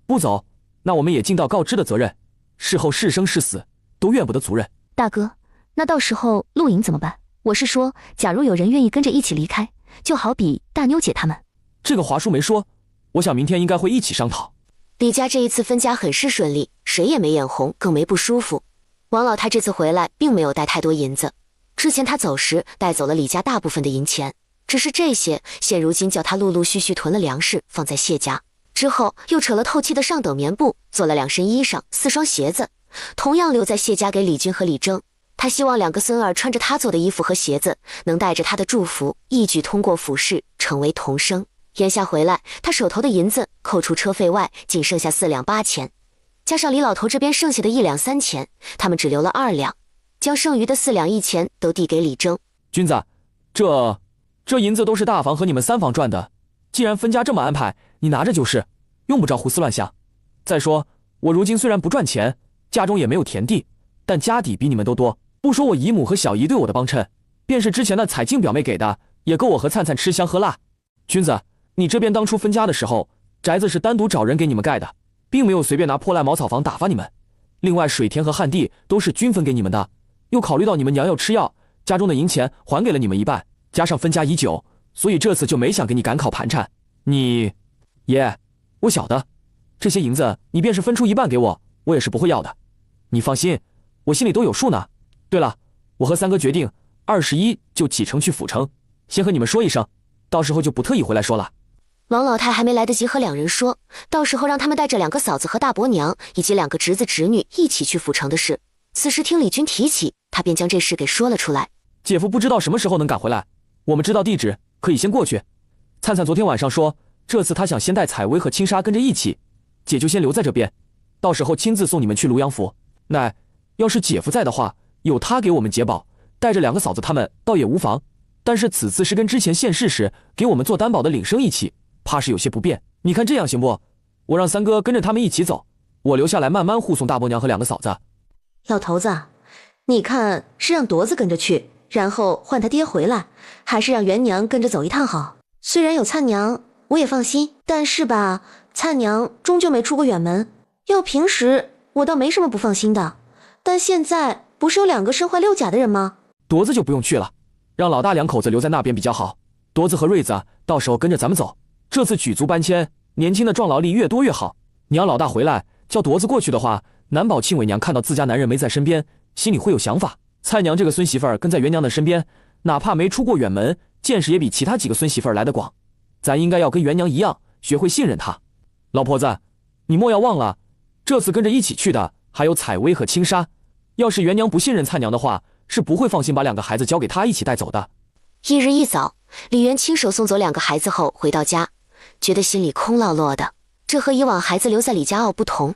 不走，那我们也尽到告知的责任。事后是生是死，都怨不得族人。大哥，那到时候露营怎么办？我是说，假如有人愿意跟着一起离开，就好比大妞姐他们。这个华叔没说，我想明天应该会一起商讨。李家这一次分家很是顺利，谁也没眼红，更没不舒服。王老太这次回来并没有带太多银子，之前他走时带走了李家大部分的银钱，只是这些现如今叫他陆陆续续囤了粮食放在谢家，之后又扯了透气的上等棉布，做了2身衣裳4双鞋子，同样留在谢家给李军和李征。他希望2个孙儿穿着他做的衣服和鞋子，能带着他的祝福一举通过府试，成为童生。眼下回来，他手头的银子扣除车费外，仅剩下4两8钱，加上李老头这边剩下的1两3钱，他们只留了2两，将剩余的4两1钱都递给李征。君子，这银子都是大房和你们3房赚的，既然分家这么安排，你拿着就是，用不着胡思乱想。再说，我如今虽然不赚钱，家中也没有田地，但家底比你们都多。不说我姨母和小姨对我的帮衬，便是之前的彩静表妹给的，也够我和灿灿吃香喝辣。君子，你这边当初分家的时候，宅子是单独找人给你们盖的，并没有随便拿破烂茅草房打发你们。另外水田和旱地都是均分给你们的，又考虑到你们娘要吃药，家中的银钱还给了你们一半，加上分家已久，所以这次就没想给你赶考盘缠。爷，我晓得，这些银子你便是分出一半给我，我也是不会要的。你放心，我心里都有数呢。对了，我和3哥决定21就启程去府城，先和你们说一声，到时候就不特意回来说了。王老太还没来得及和2人说，到时候让他们带着2个嫂子和大伯娘以及2个侄子侄女一起去府城的事。此时听李军提起，他便将这事给说了出来。姐夫不知道什么时候能赶回来，我们知道地址，可以先过去。灿灿昨天晚上说，这次他想先带采薇和青纱跟着一起，姐就先留在这边，到时候亲自送你们去庐阳府。奶，要是姐夫在的话，有他给我们解保，带着2个嫂子他们倒也无妨，但是此次是跟之前现世时给我们做担保的领生一起，怕是有些不便。你看这样行不？我让3哥跟着他们一起走，我留下来慢慢护送大伯娘和2个嫂子。老头子，你看是让铎子跟着去，然后换他爹回来，还是让元娘跟着走一趟好？虽然有灿娘，我也放心，但是吧，灿娘终究没出过远门，要平时我倒没什么不放心的，但现在不是有2个身怀6甲的人吗？铎子就不用去了，让老大2口子留在那边比较好。铎子和瑞子到时候跟着咱们走，这次举族搬迁，年轻的壮劳力越多越好。你让老大回来，叫铎子过去的话，难保庆伟娘看到自家男人没在身边，心里会有想法。蔡娘这个孙媳妇儿跟在元娘的身边，哪怕没出过远门，见识也比其他几个孙媳妇儿来得广。咱应该要跟元娘一样，学会信任她。老婆子，你莫要忘了，这次跟着一起去的还有采薇和青纱。要是元娘不信任蔡娘的话，是不会放心把2个孩子交给她一起带走的。翌日一早，李渊亲手送走2个孩子后回到家，觉得心里空落落的。这和以往孩子留在李家傲不同，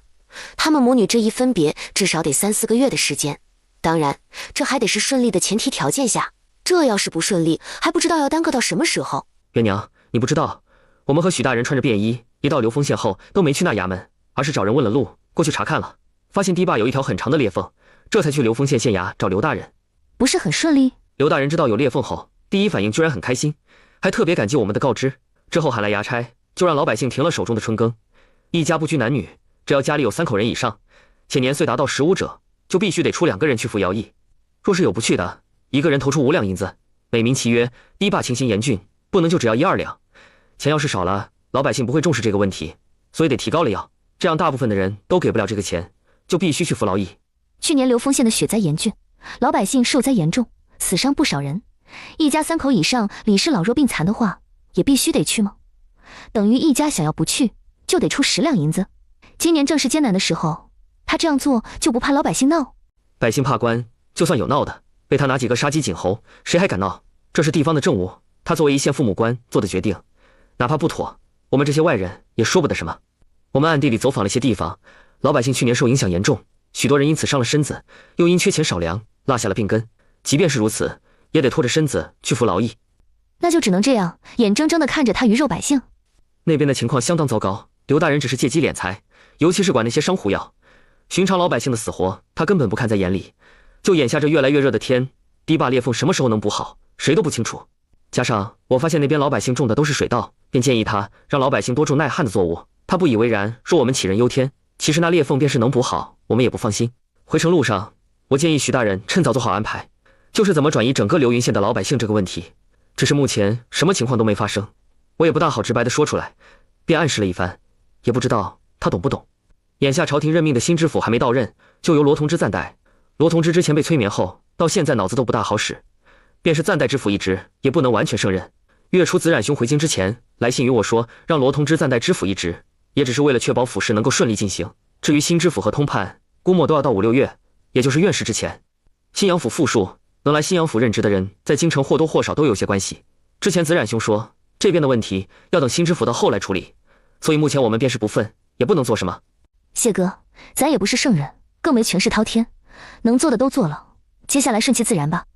他们母女这一分别至少得3、4个月的时间。当然，这还得是顺利的前提条件下。这要是不顺利，还不知道要耽搁到什么时候。元娘，你不知道，我们和许大人穿着便衣，一到流丰县后都没去那衙门，而是找人问了路，过去查看了，发现堤坝有一条很长的裂缝，这才去流丰县县衙找刘大人。不是很顺利？刘大人知道有裂缝后，第一反应居然很开心，还特别感激我们的告知。之后喊来衙差，就让老百姓停了手中的春耕。一家不拘男女，只要家里有3口人以上，且年岁达到15者，就必须得出2个人去服徭役。若是有不去的，1个人投出5两银子，美名其曰堤坝情形严峻，不能就只要1、2两。钱要是少了，老百姓不会重视这个问题，所以得提高了要，这样大部分的人都给不了这个钱，就必须去服劳役。去年流丰县的雪灾严峻，老百姓受灾严重，死伤不少人。一家3口以上，李氏老弱病残的话，也必须得去吗？等于一家想要不去，就得出10两银子。今年正是艰难的时候，他这样做就不怕老百姓闹？百姓怕官，就算有闹的，被他拿几个杀鸡儆猴，谁还敢闹？这是地方的政务，他作为一县父母官做的决定，哪怕不妥，我们这些外人也说不得什么。我们暗地里走访了些地方，老百姓去年受影响严重，许多人因此伤了身子，又因缺钱少粮落下了病根。即便是如此，也得拖着身子去服劳役。那就只能这样，眼睁睁地看着他鱼肉百姓。那边的情况相当糟糕，刘大人只是借机敛财，尤其是管那些商户要，寻常老百姓的死活，他根本不看在眼里。就眼下这越来越热的天，堤坝裂缝什么时候能补好，谁都不清楚。加上我发现那边老百姓种的都是水稻，便建议他让老百姓多种耐旱的作物。他不以为然，说我们杞人忧天。其实那裂缝便是能补好，我们也不放心。回程路上，我建议徐大人趁早做好安排，就是怎么转移整个流云县的老百姓这个问题。只是目前什么情况都没发生，我也不大好直白地说出来，便暗示了一番，也不知道他懂不懂。眼下朝廷任命的新知府还没到任，就由罗同之暂代。罗同之之前被催眠后，到现在脑子都不大好使，便是暂代知府一职，也不能完全胜任。月初子冉兄回京之前，来信与我说，让罗同之暂代知府一职，也只是为了确保府事能够顺利进行。至于新知府和通判，估摸都要到5、6月，也就是院试之前。新阳府复数能来新阳府任职的人，在京城或多或少都有些关系。之前子冉兄说，这边的问题要等新知府到后来处理，所以目前我们便是不忿，也不能做什么。谢哥，咱也不是圣人，更没权势滔天，能做的都做了，接下来顺其自然吧。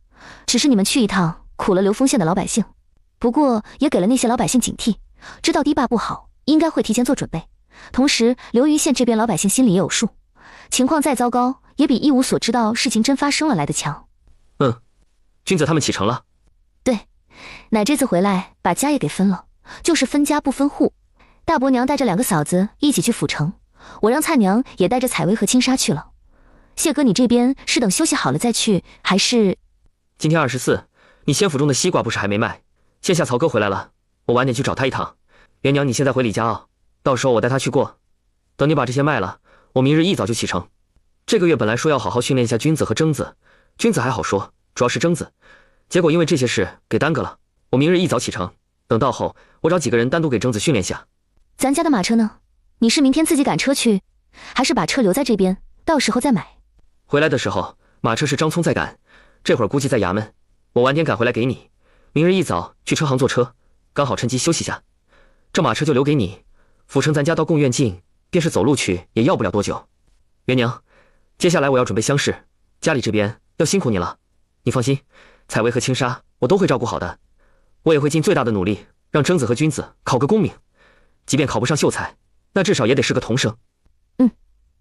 只是你们去一趟，苦了流丰县的老百姓，不过也给了那些老百姓警惕，知道堤坝不好，应该会提前做准备。同时，流云县这边老百姓心里也有数，情况再糟糕，也比一无所知道事情真发生了来得强。君子他们启程了。对，奶这次回来把家也给分了，就是分家不分户。大伯娘带着2个嫂子一起去府城，我让蔡娘也带着采薇和青纱去了。谢哥，你这边是等休息好了再去，还是？今天24，你县府中的西瓜不是还没卖？线下曹哥回来了，我晚点去找他一趟。元娘，你现在回李家傲，到时候我带他去过。等你把这些卖了，我明日一早就启程。这个月本来说要好好训练一下君子和征子，君子还好说，主要是征子，结果因为这些事给耽搁了。我明日一早启程，等到后我找几个人单独给征子训练下。咱家的马车呢？你是明天自己赶车去，还是把车留在这边，到时候再买？回来的时候，马车是张聪在赶，这会儿估计在衙门，我晚点赶回来给你。明日一早去车行坐车，刚好趁机休息下。这马车就留给你，府城咱家到贡院近，便是走路去也要不了多久。元娘，接下来我要准备丧事，家里这边要辛苦你了。你放心，采薇和青纱我都会照顾好的，我也会尽最大的努力让征子和君子考个功名，即便考不上秀才，那至少也得是个童生。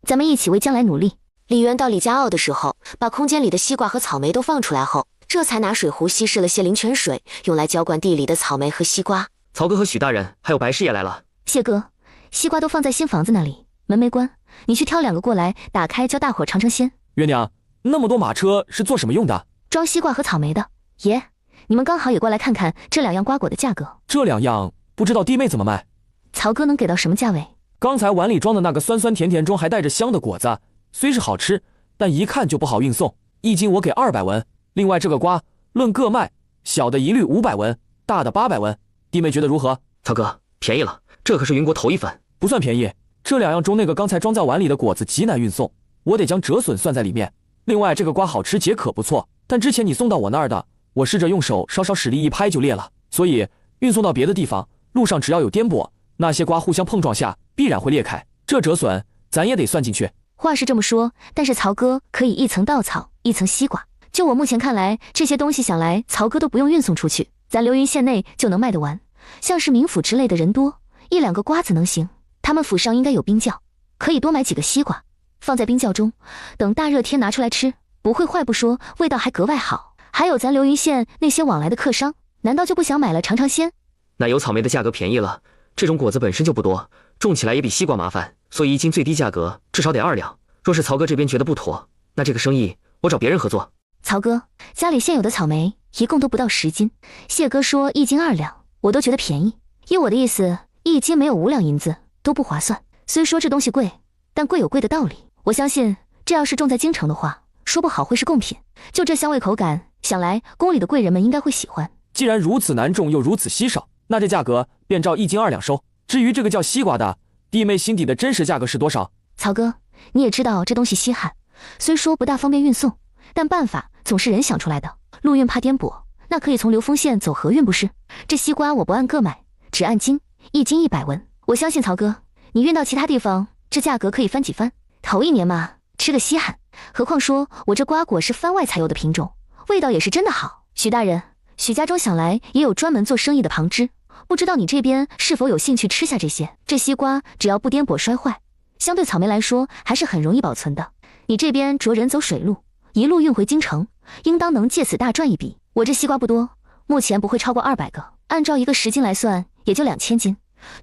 咱们一起为将来努力。李渊到李家傲的时候，把空间里的西瓜和草莓都放出来后，这才拿水壶稀释了些灵泉水，用来浇灌地里的草莓和西瓜。曹哥和许大人还有白师爷来了。谢哥，西瓜都放在新房子那里，门没关，你去挑2个过来，打开叫大伙尝尝鲜。元娘，那么多马车是做什么用的？装西瓜和草莓的。爷，你们刚好也过来看看这2样瓜果的价格。这2样不知道弟妹怎么卖？曹哥能给到什么价位？刚才碗里装的那个酸酸甜甜中还带着香的果子，虽是好吃，但一看就不好运送，1斤我给200文。另外这个瓜论个卖，小的一律500文，大的800文，弟妹觉得如何？曹哥，便宜了，这可是云国头一份。不算便宜，这2样中那个刚才装在碗里的果子极难运送，我得将折损算在里面。另外这个瓜好吃且可不错，但之前你送到我那儿的，我试着用手稍稍使力一拍就裂了，所以运送到别的地方，路上只要有颠簸，那些瓜互相碰撞下必然会裂开，这折损咱也得算进去。话是这么说，但是曹哥可以一层稻草一层西瓜，就我目前看来，这些东西想来曹哥都不用运送出去，咱流云县内就能卖得完。像是冥府之类的人多，1-2个瓜子能行。他们府上应该有冰窖，可以多买几个西瓜，放在冰窖中，等大热天拿出来吃，不会坏不说，味道还格外好。还有咱流云县那些往来的客商，难道就不想买了尝尝鲜？奶油草莓的价格便宜了，这种果子本身就不多，种起来也比西瓜麻烦，所以1斤最低价格至少得2两。若是曹哥这边觉得不妥，那这个生意我找别人合作。曹哥，家里现有的草莓一共都不到10斤，谢哥说1斤2两，我都觉得便宜。依我的意思，1斤没有5两银子都不划算。虽说这东西贵，但贵有贵的道理。我相信这要是种在京城的话，说不好会是贡品。就这香味口感，想来宫里的贵人们应该会喜欢。既然如此难种又如此稀少，那这价格便照1斤2两收。至于这个叫西瓜的，弟妹心底的真实价格是多少？曹哥，你也知道这东西稀罕，虽说不大方便运送，但办法总是人想出来的。陆运怕颠簸，那可以从流丰县走河运不是？这西瓜我不按个买，只按斤，1斤100文。我相信曹哥，你运到其他地方，这价格可以翻几番。头1年嘛，吃个稀罕，何况说我这瓜果是番外才有的品种，味道也是真的好。许大人，许家中想来也有专门做生意的旁支，不知道你这边是否有兴趣吃下这些？这西瓜只要不颠簸摔坏，相对草莓来说还是很容易保存的。你这边着人走水路，一路运回京城，应当能借此大赚一笔。我这西瓜不多，目前不会超过200个，按照1个10斤来算，也就2000斤，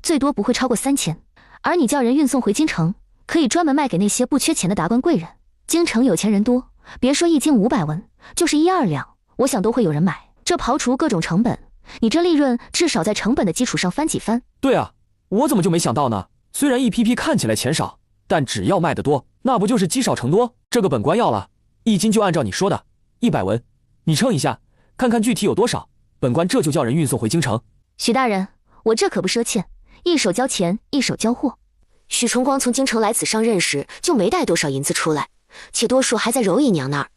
最多不会超过3000。而你叫人运送回京城，可以专门卖给那些不缺钱的达官贵人。京城有钱人多，别说1斤500文，就是1-2两，我想都会有人买。这刨除各种成本，你这利润至少在成本的基础上翻几番。对啊，我怎么就没想到呢？虽然一批批看起来钱少，但只要卖得多，那不就是积少成多？这个本官要了，1斤就按照你说的100文，你称一下，看看具体有多少，本官这就叫人运送回京城。许大人，我这可不赊欠，一手交钱一手交货。许崇光从京城来此上任时就没带多少银子出来，且多数还在柔姨娘那儿。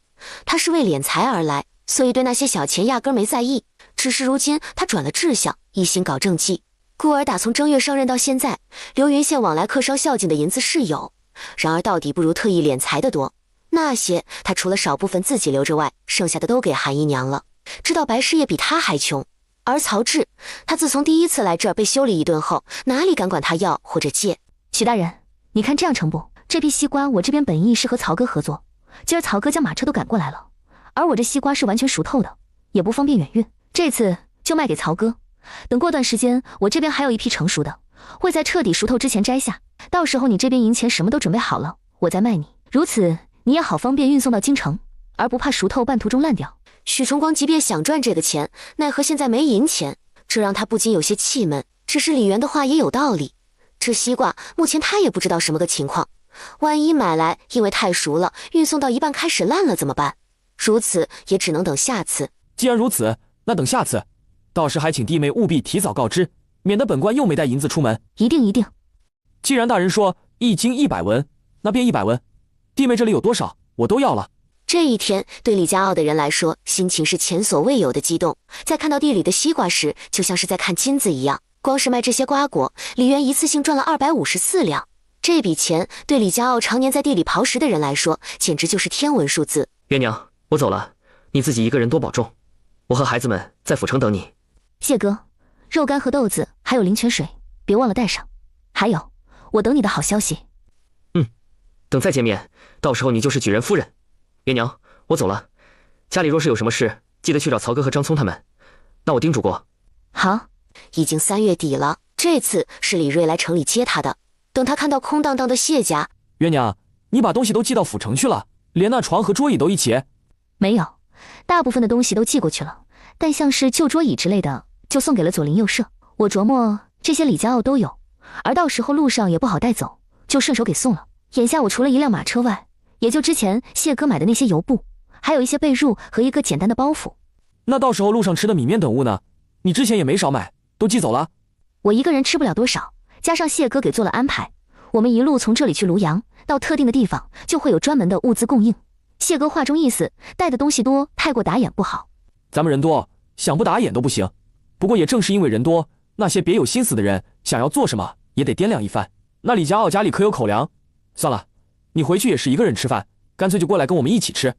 他是为敛财而来，所以对那些小钱压根没在意。只是如今他转了志向，一心搞政绩，故而打从正月上任到现在，流云县往来客商孝敬的银子是有，然而到底不如特意敛财的多。那些他除了少部分自己留着外，剩下的都给韩姨娘了。知道白师爷比他还穷，而曹志，他自从第1次来这儿被修理一顿后，哪里敢管他要或者借。许大人，你看这样成不？这批西瓜我这边本意是和曹哥合作，今儿曹哥将马车都赶过来了，而我这西瓜是完全熟透的，也不方便远运，这次就卖给曹哥。等过段时间，我这边还有一批成熟的，会在彻底熟透之前摘下，到时候你这边银钱什么都准备好了，我再卖你，如此你也好方便运送到京城，而不怕熟透半途中烂掉。许崇光即便想赚这个钱，奈何现在没银钱，这让他不禁有些气闷。只是李元的话也有道理，这西瓜目前他也不知道什么个情况，万一买来因为太熟了，运送到一半开始烂了怎么办？如此也只能等下次。既然如此，那等下次，到时还请弟妹务必提早告知，免得本官又没带银子出门。一定一定。既然大人说1斤100文，那便100文，弟妹这里有多少，我都要了。这一天对李家傲的人来说，心情是前所未有的激动。在看到地里的西瓜时，就像是在看金子一样。光是卖这些瓜果，李元一次性赚了254两。这笔钱对李家傲常年在地里刨食的人来说，简直就是天文数字。元娘，我走了，你自己一个人多保重，我和孩子们在府城等你。谢哥，肉干和豆子还有灵泉水，别忘了带上。还有，我等你的好消息。等再见面，到时候你就是举人夫人。元娘，我走了，家里若是有什么事，记得去找曹哥和张聪他们，那我叮嘱过。好。已经3月底了，这次是李瑞来城里接他的。等他看到空荡荡的谢家，元娘，你把东西都寄到府城去了，连那床和桌椅都一起？没有，大部分的东西都寄过去了，但像是旧桌椅之类的，就送给了左邻右舍。我琢磨这些李家傲都有，而到时候路上也不好带走，就顺手给送了。眼下我除了1辆马车外，也就之前谢哥买的那些油布，还有一些被褥和一个简单的包袱。那到时候路上吃的米面等物呢？你之前也没少买，都寄走了？我一个人吃不了多少，加上谢哥给做了安排，我们一路从这里去庐阳，到特定的地方就会有专门的物资供应。谢哥话中意思，带的东西多，太过打眼不好。咱们人多，想不打眼都不行。不过也正是因为人多，那些别有心思的人想要做什么也得掂量一番。那李家傲家里可有口粮？算了，你回去也是一个人吃饭，干脆就过来跟我们一起吃。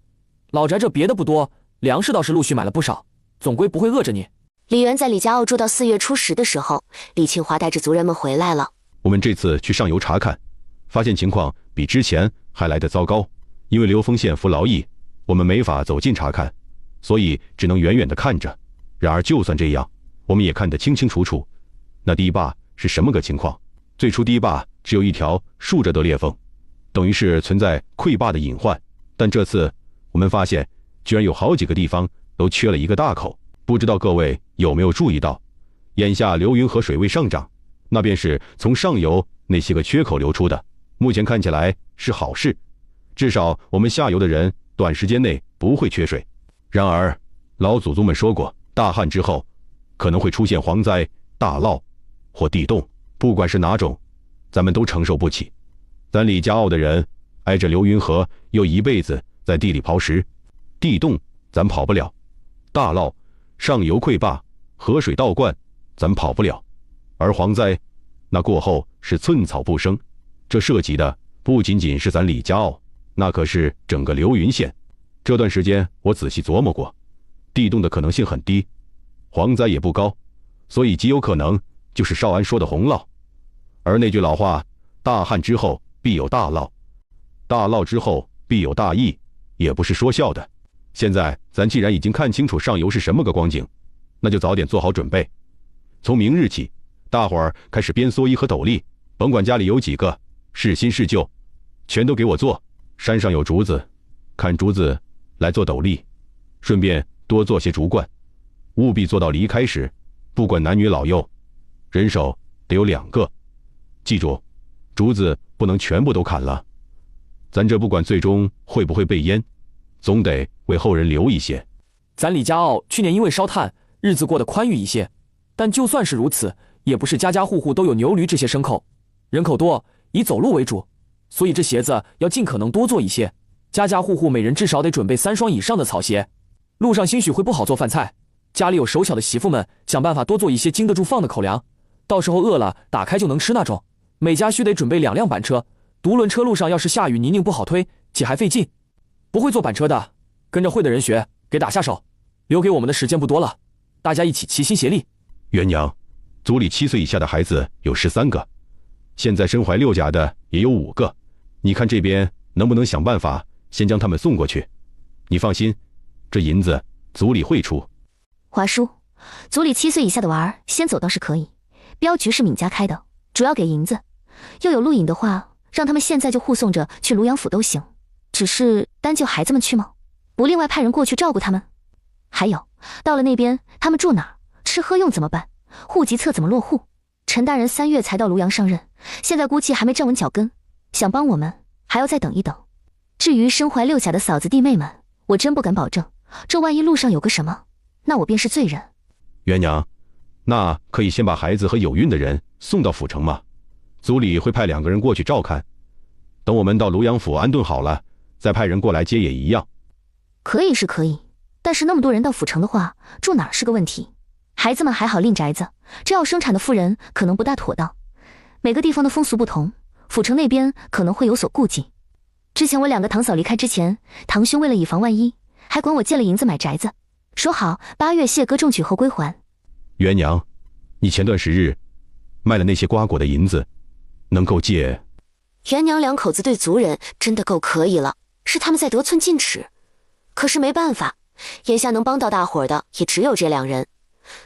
老宅这别的不多，粮食倒是陆续买了不少，总归不会饿着你。李元在李家傲住到4月初10的时候，李庆华带着族人们回来了。我们这次去上游查看，发现情况比之前还来得糟糕。因为刘丰县服劳役，我们没法走近查看，所以只能远远地看着。然而就算这样，我们也看得清清楚楚，那堤坝是什么个情况？最初堤坝只有一条竖着的裂缝，等于是存在溃坝的隐患。但这次我们发现，居然有好几个地方都缺了一个大口。不知道各位有没有注意到，眼下流云河水位上涨，那便是从上游那些个缺口流出的。目前看起来是好事，至少我们下游的人短时间内不会缺水。然而老祖宗们说过，大旱之后可能会出现蝗灾、大涝或地冻，不管是哪种，咱们都承受不起。咱李家傲的人挨着流云河，又一辈子在地里刨食，地冻咱跑不了，大涝、上游溃坝、河水倒灌咱跑不了，而蝗灾那过后是寸草不生。这涉及的不仅仅是咱李家傲，那可是整个流云县。这段时间我仔细琢磨过，地冻的可能性很低，蝗灾也不高，所以极有可能就是少安说的洪涝。而那句老话，大旱之后必有大涝，大涝之后必有大疫，也不是说笑的。现在咱既然已经看清楚上游是什么个光景，那就早点做好准备。从明日起，大伙儿开始编蓑衣和斗笠，甭管家里有几个，是新是旧，全都给我做。山上有竹子，砍竹子来做斗笠，顺便多做些竹冠，务必做到离开时，不管男女老幼，人手得有2个。记住，竹子不能全部都砍了，咱这不管最终会不会被淹，总得为后人留一些。咱李家傲去年因为烧炭，日子过得宽裕一些，但就算是如此，也不是家家户户都有牛驴这些牲口，人口多，以走路为主，所以这鞋子要尽可能多做一些，家家户户每人至少得准备3双以上的草鞋。路上兴许会不好做饭菜，家里有手小的媳妇们想办法多做一些经得住放的口粮，到时候饿了打开就能吃那种。每家须得准备2辆板车，独轮车路上要是下雨泥泞不好推，且还费劲。不会坐板车的，跟着会的人学，给打下手。留给我们的时间不多了，大家一起齐心协力。元娘，族里7岁以下的孩子有13个，现在身怀6甲的也有5个，你看这边能不能想办法先将他们送过去？你放心，这银子族里会出。华叔，族里7岁以下的娃儿先走倒是可以，镖局是闵家开的，主要给银子。又有录影的话，让他们现在就护送着去庐阳府都行。只是单就孩子们去吗？不另外派人过去照顾他们？还有，到了那边他们住哪儿？吃喝用怎么办？户籍册怎么落户？陈大人3月才到庐阳上任，现在估计还没站稳脚跟，想帮我们还要再等一等。至于身怀6甲的嫂子弟妹们，我真不敢保证，这万一路上有个什么，那我便是罪人。元娘，那可以先把孩子和有孕的人送到府城吗？族里会派2个人过去照看，等我们到庐阳府安顿好了，再派人过来接也一样。可以是可以，但是那么多人到府城的话，住哪儿是个问题。孩子们还好另宅子，这要生产的妇人可能不大妥当。每个地方的风俗不同，府城那边可能会有所顾忌。之前我2个堂嫂离开之前，堂兄为了以防万一，还管我借了银子买宅子，说好8月谢哥中举后归还。元娘，你前段时日卖了那些瓜果的银子，能够借？元娘2口子对族人真的够可以了，是他们在得寸进尺。可是没办法，眼下能帮到大伙儿的也只有这2人。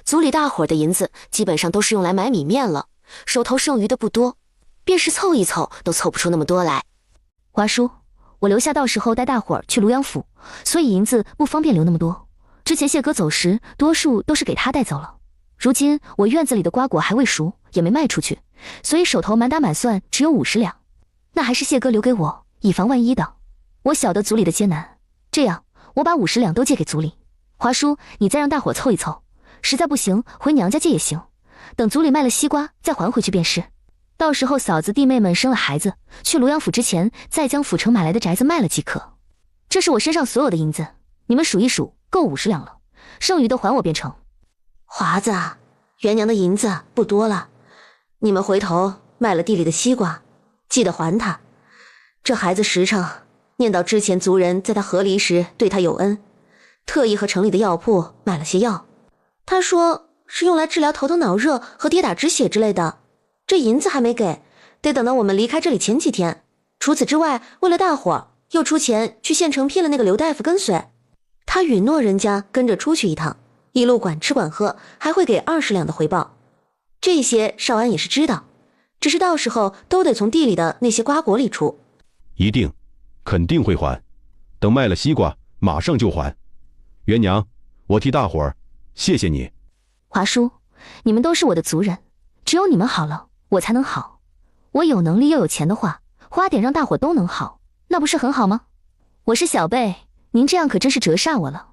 族里大伙儿的银子基本上都是用来买米面了，手头剩余的不多，便是凑一凑都凑不出那么多来。华叔，我留下到时候带大伙儿去庐阳府，所以银子不方便留那么多。之前谢哥走时，多数都是给他带走了。如今我院子里的瓜果还未熟，也没卖出去，所以手头满打满算只有50两，那还是谢哥留给我，以防万一的。我晓得族里的艰难，这样我把50两都借给族里。华叔，你再让大伙凑一凑，实在不行回娘家借也行，等族里卖了西瓜再还回去便是。到时候嫂子弟妹们生了孩子，去庐阳府之前再将府城买来的宅子卖了即可。这是我身上所有的银子，你们数一数，够50两了，剩余的还我便成。华子，元娘的银子不多了，你们回头卖了地里的西瓜，记得还她。这孩子实诚，念到之前族人在他和离时对他有恩，特意和城里的药铺买了些药，他说是用来治疗头疼脑热和跌打止血之类的。这银子还没给，得等到我们离开这里前几天。除此之外，为了大伙又出钱去县城聘了那个刘大夫跟随，他允诺人家跟着出去一趟，一路管吃管喝，还会给20两的回报。这些少安也是知道，只是到时候都得从地里的那些瓜果里出。一定，肯定会还。等卖了西瓜，马上就还。元娘，我替大伙儿谢谢你。华叔，你们都是我的族人，只有你们好了，我才能好。我有能力又有钱的话，花点让大伙都能好，那不是很好吗？我是小辈，您这样可真是折煞我了。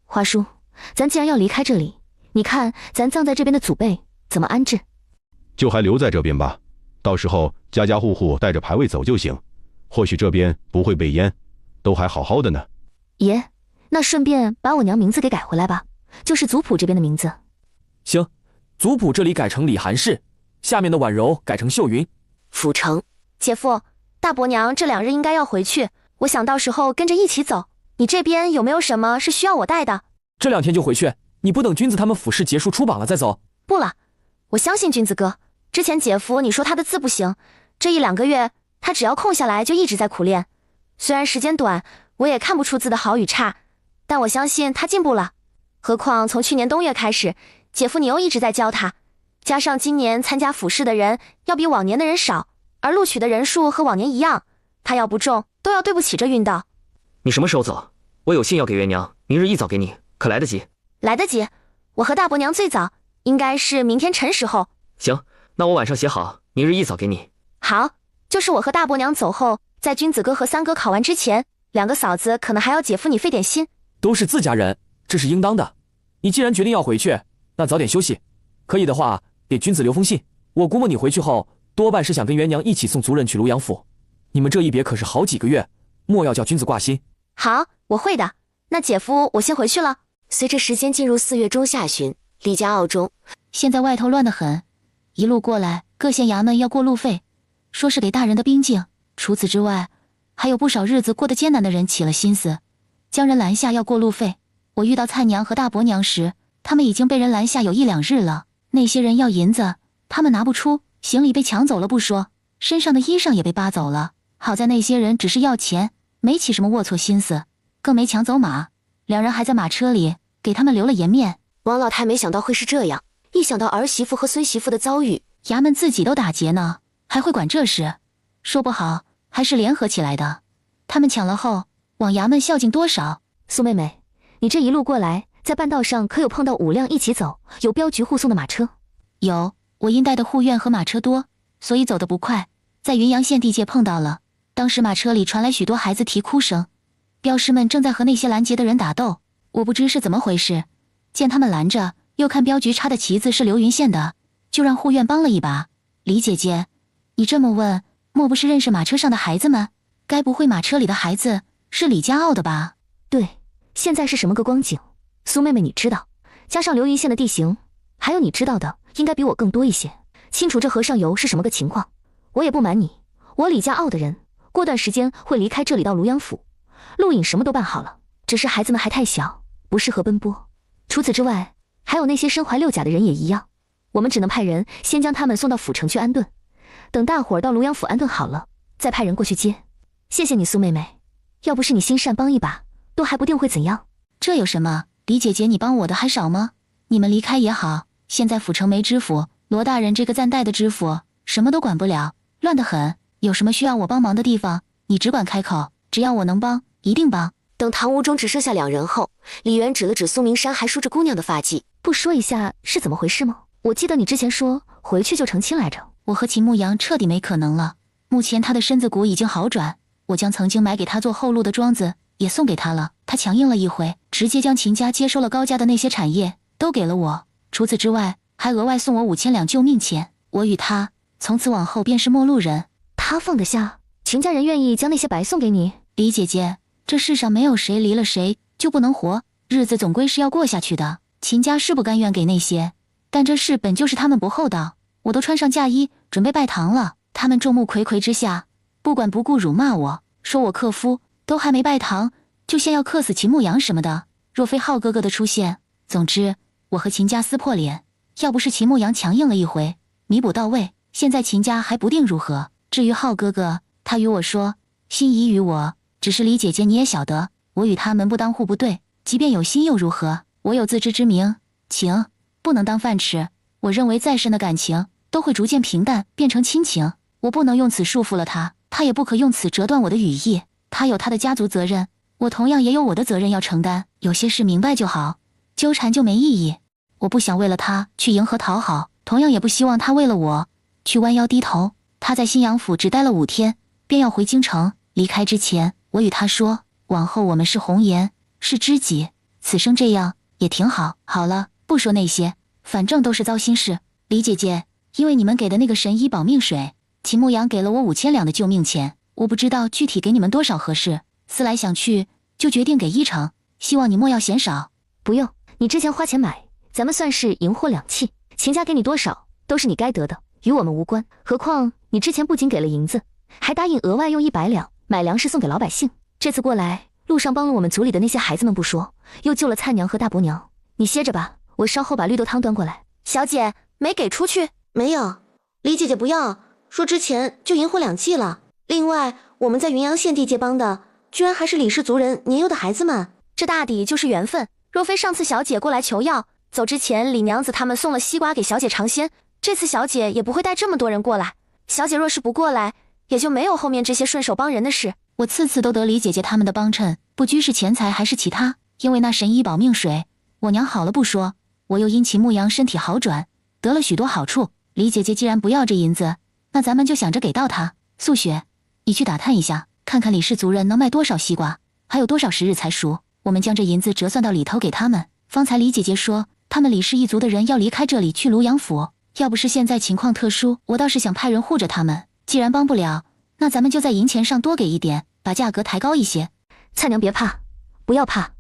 华叔，咱既然要离开这里，你看咱葬在这边的祖辈怎么安置？就还留在这边吧，到时候家家户户带着牌位走就行，或许这边不会被淹，都还好好的呢。爷，那顺便把我娘名字给改回来吧，就是族谱这边的名字。行，族谱这里改成李韩氏，下面的婉柔改成秀云。府城，姐夫，大伯娘这2日应该要回去，我想到时候跟着一起走。你这边有没有什么是需要我带的？这2天就回去，你不等君子他们府试结束出榜了再走？不了，我相信君子哥。之前姐夫你说他的字不行，这1、2个月他只要空下来就一直在苦练。虽然时间短，我也看不出字的好与差，但我相信他进步了。何况从去年冬月开始，姐夫你又一直在教他，加上今年参加府试的人要比往年的人少，而录取的人数和往年一样，他要不中都要对不起这运道。你什么时候走？我有信要给元娘，明日一早给你，可来得及？来得及，我和大伯娘最早应该是明天辰时候。行，那我晚上写好，明日一早给你。好，就是我和大伯娘走后，在君子哥和三哥考完之前，2个嫂子可能还要姐夫你费点心。都是自家人，这是应当的。你既然决定要回去，那早点休息。可以的话，给君子留封信。我估摸你回去后，多半是想跟元娘一起送族人去庐阳府。你们这一别可是好几个月，莫要叫君子挂心。好，我会的。那姐夫，我先回去了。随着时间进入4月中下旬，李家坳中，现在外头乱得很，一路过来，各县衙门要过路费，说是给大人的兵境。除此之外，还有不少日子过得艰难的人起了心思，将人拦下要过路费。我遇到蔡娘和大伯娘时，他们已经被人拦下有1、2日了。那些人要银子，他们拿不出，行李被抢走了不说，身上的衣裳也被扒走了。好在那些人只是要钱，没起什么龌龊心思，更没抢走马。2人还在马车里给他们留了颜面。王老太没想到会是这样，一想到儿媳妇和孙媳妇的遭遇，衙门自己都打劫呢，还会管这事？说不好还是联合起来的。他们抢了后，往衙门孝敬多少？苏妹妹，你这一路过来，在半道上可有碰到5辆一起走，有镖局护送的马车？有，我因带的护院和马车多，所以走得不快，在云阳县地界碰到了。当时马车里传来许多孩子啼哭声，镖师们正在和那些拦截的人打斗。我不知是怎么回事，见他们拦着，又看镖局插的旗子是流云县的，就让护院帮了一把。李姐姐，你这么问，莫不是认识马车上的孩子们？该不会马车里的孩子是李家坳的吧？对，现在是什么个光景？苏妹妹你知道，加上流云县的地形，还有你知道的应该比我更多一些，清楚这河上游是什么个情况。我也不瞒你，我李家坳的人过段时间会离开这里到庐阳府，路引什么都办好了，只是孩子们还太小，不适合奔波。除此之外，还有那些身怀6甲的人也一样，我们只能派人先将他们送到府城去安顿，等大伙儿到庐阳府安顿好了，再派人过去接。谢谢你苏妹妹，要不是你心善帮一把，都还不定会怎样。这有什么？李姐姐你帮我的还少吗？你们离开也好，现在府城没知府，罗大人这个暂代的知府什么都管不了，乱得很。有什么需要我帮忙的地方，你只管开口，只要我能帮，一定帮。等堂屋中只剩下2人后，李元指了指苏明山还梳着姑娘的发髻，不说一下是怎么回事吗？我记得你之前说回去就成亲来着。我和秦牧阳彻底没可能了，目前他的身子骨已经好转，我将曾经买给他做后路的庄子也送给他了，他强硬了一回，直接将秦家接收了高家的那些产业都给了我。除此之外，还额外送我5000两救命钱。我与他从此往后便是陌路人。他放得下？秦家人愿意将那些白送给你？李姐姐，这世上没有谁离了谁就不能活，日子总归是要过下去的。秦家是不甘愿给那些，但这事本就是他们不厚道。我都穿上嫁衣准备拜堂了，他们众目睽睽之下不管不顾辱骂我，说我克夫，都还没拜堂就先要克死秦牧阳什么的。若非浩哥哥的出现，总之我和秦家撕破脸，要不是秦牧阳强硬了一回，弥补到位，现在秦家还不定如何。至于浩哥哥，他与我说心仪于我，只是李姐姐你也晓得，我与他门不当户不对，即便有心又如何？我有自知之明，情不能当饭吃。我认为再深的感情都会逐渐平淡，变成亲情。我不能用此束缚了他，他也不可用此折断我的羽翼。他有他的家族责任，我同样也有我的责任要承担。有些事明白就好，纠缠就没意义。我不想为了他去迎合讨好，同样也不希望他为了我去弯腰低头。他在新阳府只待了5天，便要回京城。离开之前，我与他说，往后我们是红颜，是知己，此生这样也挺好。好了，不说那些，反正都是糟心事。李姐姐，因为你们给的那个神医保命水，秦牧阳给了我5000两的救命钱，我不知道具体给你们多少合适，思来想去，就决定给1成，希望你莫要嫌少。不用，你之前花钱买，咱们算是银货两讫，秦家给你多少都是你该得的，与我们无关。何况你之前不仅给了银子，还答应额外用100两买粮食送给老百姓。这次过来路上帮了我们族里的那些孩子们不说，又救了灿娘和大伯娘。你歇着吧，我稍后把绿豆汤端过来。小姐，没给出去？没有，李姐姐不要，说之前就银货两讫了。另外，我们在云阳县地界帮的，居然还是李氏族人年幼的孩子们，这大抵就是缘分。若非上次小姐过来求药，走之前李娘子他们送了西瓜给小姐尝鲜，这次小姐也不会带这么多人过来。小姐若是不过来，也就没有后面这些顺手帮人的事。我次次都得李姐姐他们的帮衬，不拘是钱财还是其他，因为那神医保命水，我娘好了不说，我又因秦牧阳身体好转，得了许多好处。李姐姐既然不要这银子，那咱们就想着给到她。素雪，你去打探一下，看看李氏族人能卖多少西瓜，还有多少时日才熟，我们将这银子折算到里头给他们。方才李姐姐说他们李氏一族的人要离开这里去庐阳府，要不是现在情况特殊，我倒是想派人护着他们。既然帮不了，那咱们就在银钱上多给一点，把价格抬高一些。灿娘别怕，不要怕，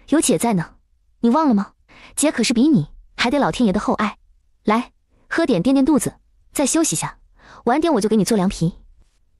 有姐在呢。你忘了吗？姐可是比你还得老天爷的厚爱。来，喝点垫垫肚子，再休息下，晚点我就给你做凉皮。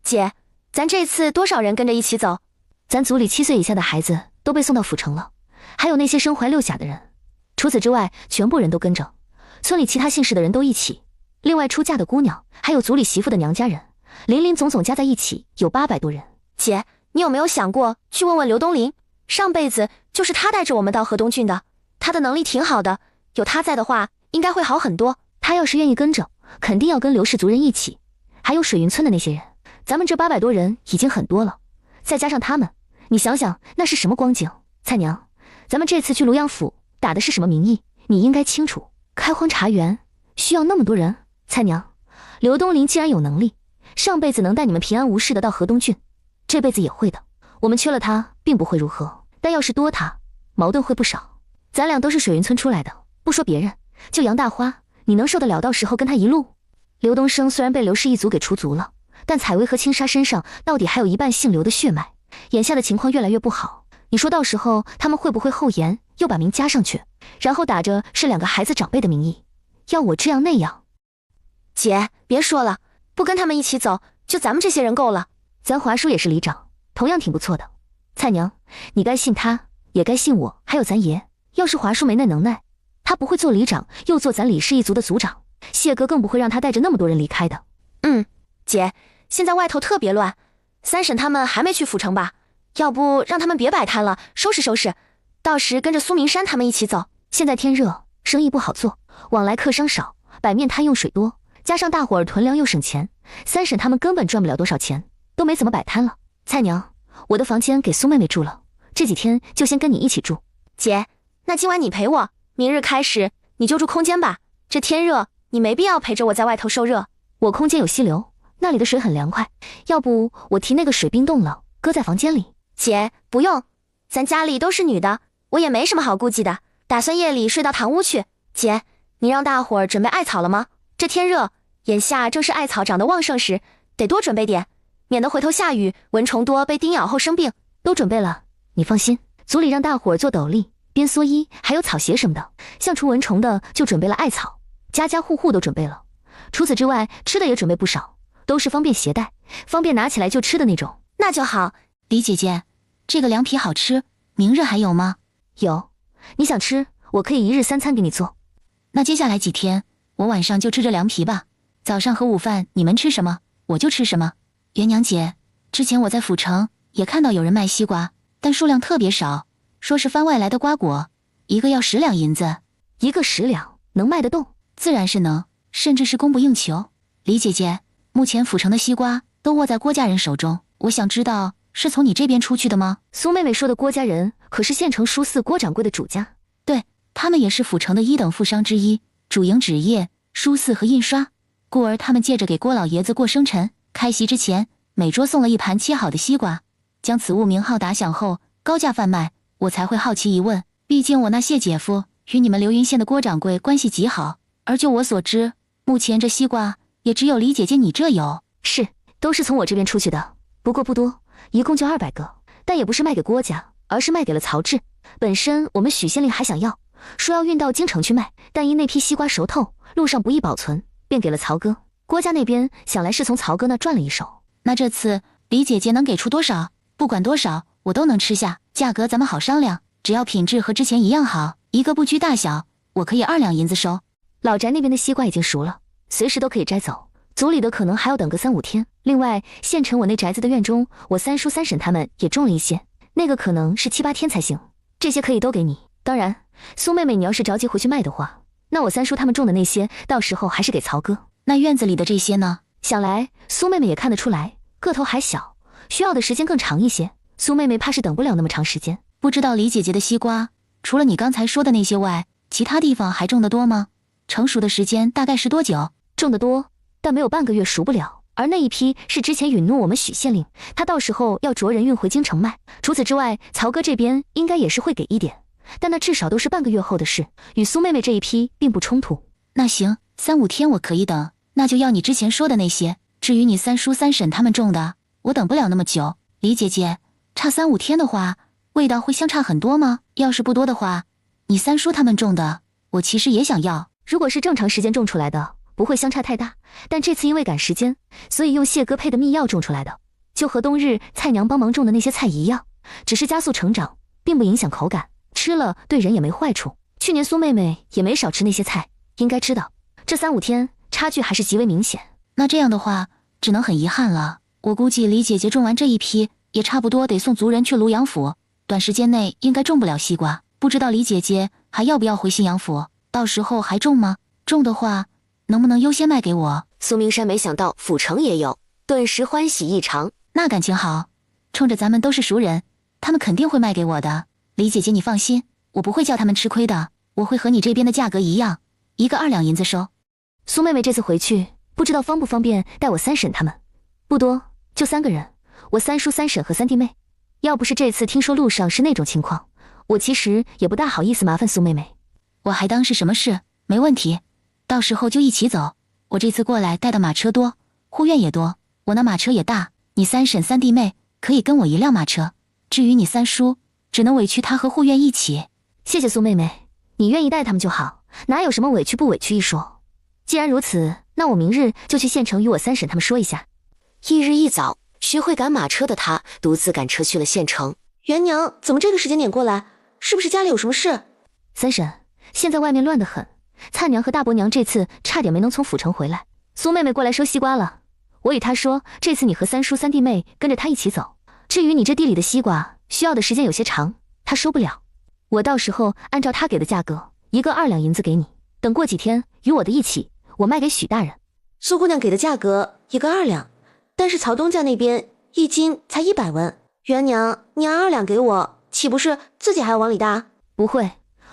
姐，咱这次多少人跟着一起走？咱族里7岁以下的孩子都被送到府城了，还有那些身怀6甲的人。除此之外，全部人都跟着，村里其他姓氏的人都一起，另外出嫁的姑娘，还有族里媳妇的娘家人，林林总总加在一起有800多人。姐，你有没有想过去问问刘东林？上辈子就是他带着我们到河东郡的，他的能力挺好的，有他在的话，应该会好很多。他要是愿意跟着，肯定要跟刘氏族人一起，还有水云村的那些人。咱们这800多人已经很多了，再加上他们，你想想那是什么光景？蔡娘，咱们这次去庐阳府打的是什么名义？你应该清楚。开荒茶园需要那么多人。蔡娘，刘东林既然有能力，上辈子能带你们平安无事的到河东郡，这辈子也会的。我们缺了他并不会如何，但要是多他，矛盾会不少。咱俩都是水云村出来的，不说别人，就杨大花，你能受得了到时候跟他一路？刘东升虽然被刘氏一族给除族了，但采薇和青纱身上到底还有一半姓刘的血脉，眼下的情况越来越不好。你说到时候他们会不会后延又把名加上去，然后打着是2个孩子长辈的名义，要我这样那样？姐，别说了，不跟他们一起走，就咱们这些人够了。咱华叔也是里长，同样挺不错的。蔡娘，你该信他，也该信我，还有咱爷。要是华叔没那能耐，他不会做里长，又做咱李氏一族的族长。谢哥更不会让他带着那么多人离开的。姐，现在外头特别乱，三婶他们还没去府城吧？要不让他们别摆摊了，收拾收拾，到时跟着苏明山他们一起走。现在天热，生意不好做，往来客商少，摆面摊用水多，加上大伙儿囤粮又省钱，三婶他们根本赚不了多少钱，都没怎么摆摊了。蔡娘，我的房间给苏妹妹住了，这几天就先跟你一起住。姐，那今晚你陪我，明日开始你就住空间吧。这天热，你没必要陪着我在外头受热。我空间有溪流，那里的水很凉快，要不我提那个水冰冻了，搁在房间里。姐，不用，咱家里都是女的，我也没什么好顾忌的，打算夜里睡到堂屋去。姐，你让大伙儿准备艾草了吗？这天热，眼下正是艾草长得旺盛时，得多准备点，免得回头下雨，蚊虫多被叮咬后生病。都准备了，你放心。组里让大伙儿做斗笠、编蓑衣，还有草鞋什么的。像除蚊虫的就准备了艾草，家家户户都准备了。除此之外，吃的也准备不少，都是方便携带、方便拿起来就吃的那种。那就好。李姐姐，这个凉皮好吃，明日还有吗？有，你想吃，我可以1日3餐给你做。那接下来几天，我晚上就吃这凉皮吧。早上和午饭你们吃什么，我就吃什么。元娘姐，之前我在府城也看到有人卖西瓜，但数量特别少，说是番外来的瓜果，一个要10两银子。一个10两，能卖得动？自然是能，甚至是供不应求。李姐姐，目前府城的西瓜都握在郭家人手中，我想知道是从你这边出去的吗？苏妹妹说的郭家人可是县城书肆郭掌柜的主家。对，他们也是府城的1等富商之一，主营纸业、书肆和印刷。故而他们借着给郭老爷子过生辰，开席之前每桌送了一盘切好的西瓜，将此物名号打响后高价贩卖，我才会好奇一问。毕竟我那谢姐夫与你们流云县的郭掌柜关系极好，而就我所知，目前这西瓜也只有李姐姐你这有。是，都是从我这边出去的，不过不多，一共就200个，但也不是卖给郭家，而是卖给了曹志。本身我们许县令还想要，说要运到京城去卖，但因那批西瓜熟透，路上不易保存，便给了曹哥。郭家那边想来是从曹哥那赚了一手。那这次李姐姐能给出多少？不管多少，我都能吃下，价格咱们好商量，只要品质和之前一样好，一个不拘大小，我可以2两银子收。老宅那边的西瓜已经熟了，随时都可以摘走，组里的可能还要等个3、5天。另外，县城我那宅子的院中，我三叔三婶他们也种了一些，那个可能是7、8天才行。这些可以都给你。当然，苏妹妹你要是着急回去卖的话，那我三叔他们种的那些，到时候还是给曹哥。那院子里的这些呢？想来苏妹妹也看得出来，个头还小，需要的时间更长一些。苏妹妹怕是等不了那么长时间。不知道李姐姐的西瓜，除了你刚才说的那些外，其他地方还种得多吗？成熟的时间大概是多久？种得多，但没有半个月熟不了。而那一批是之前允诺我们许县令，他到时候要着人运回京城卖。除此之外，曹哥这边应该也是会给一点，但那至少都是半个月后的事，与苏妹妹这一批并不冲突。那行，3、5天我可以等，那就要你之前说的那些。至于你三叔三婶他们种的，我等不了那么久。李姐姐，差3、5天的话，味道会相差很多吗？要是不多的话，你三叔他们种的，我其实也想要。如果是正常时间种出来的，不会相差太大，但这次因为赶时间，所以用谢哥配的秘药种出来的，就和冬日菜娘帮忙种的那些菜一样，只是加速成长，并不影响口感，吃了对人也没坏处。去年苏妹妹也没少吃那些菜，应该知道，这3、5天差距还是极为明显。那这样的话，只能很遗憾了。我估计李姐姐种完这一批，也差不多得送族人去庐阳府，短时间内应该种不了西瓜。不知道李姐姐还要不要回信阳府？到时候还种吗？种的话，能不能优先卖给我？苏明山没想到府城也有，顿时欢喜异常。那感情好，冲着咱们都是熟人，他们肯定会卖给我的。李姐姐你放心，我不会叫他们吃亏的，我会和你这边的价格一样，一个2两银子收。苏妹妹这次回去，不知道方不方便带我三婶他们，不多，就3个人，我三叔三婶和3弟妹。要不是这次听说路上是那种情况，我其实也不大好意思麻烦苏妹妹。我还当是什么事，没问题，到时候就一起走。我这次过来带的马车多，护院也多，我那马车也大，你三婶3弟妹可以跟我1辆马车。至于你三叔，只能委屈他和护院一起。谢谢苏妹妹，你愿意带他们就好，哪有什么委屈不委屈一说。既然如此，那我明日就去县城与我三婶他们说一下。翌日一早，学会赶马车的他独自赶车去了县城。元娘怎么这个时间点过来？是不是家里有什么事？三婶，现在外面乱得很，灿娘和大伯娘这次差点没能从府城回来。苏妹妹过来收西瓜了，我与她说，这次你和三叔3弟妹跟着她一起走。至于你这地里的西瓜，需要的时间有些长，她收不了。我到时候按照她给的价格，一个2两银子给你。等过几天与我的一起，我卖给许大人。苏姑娘给的价格一个2两，但是曹东家那边1斤才100文。元娘，你按2两给我，岂不是自己还要往里搭？不会，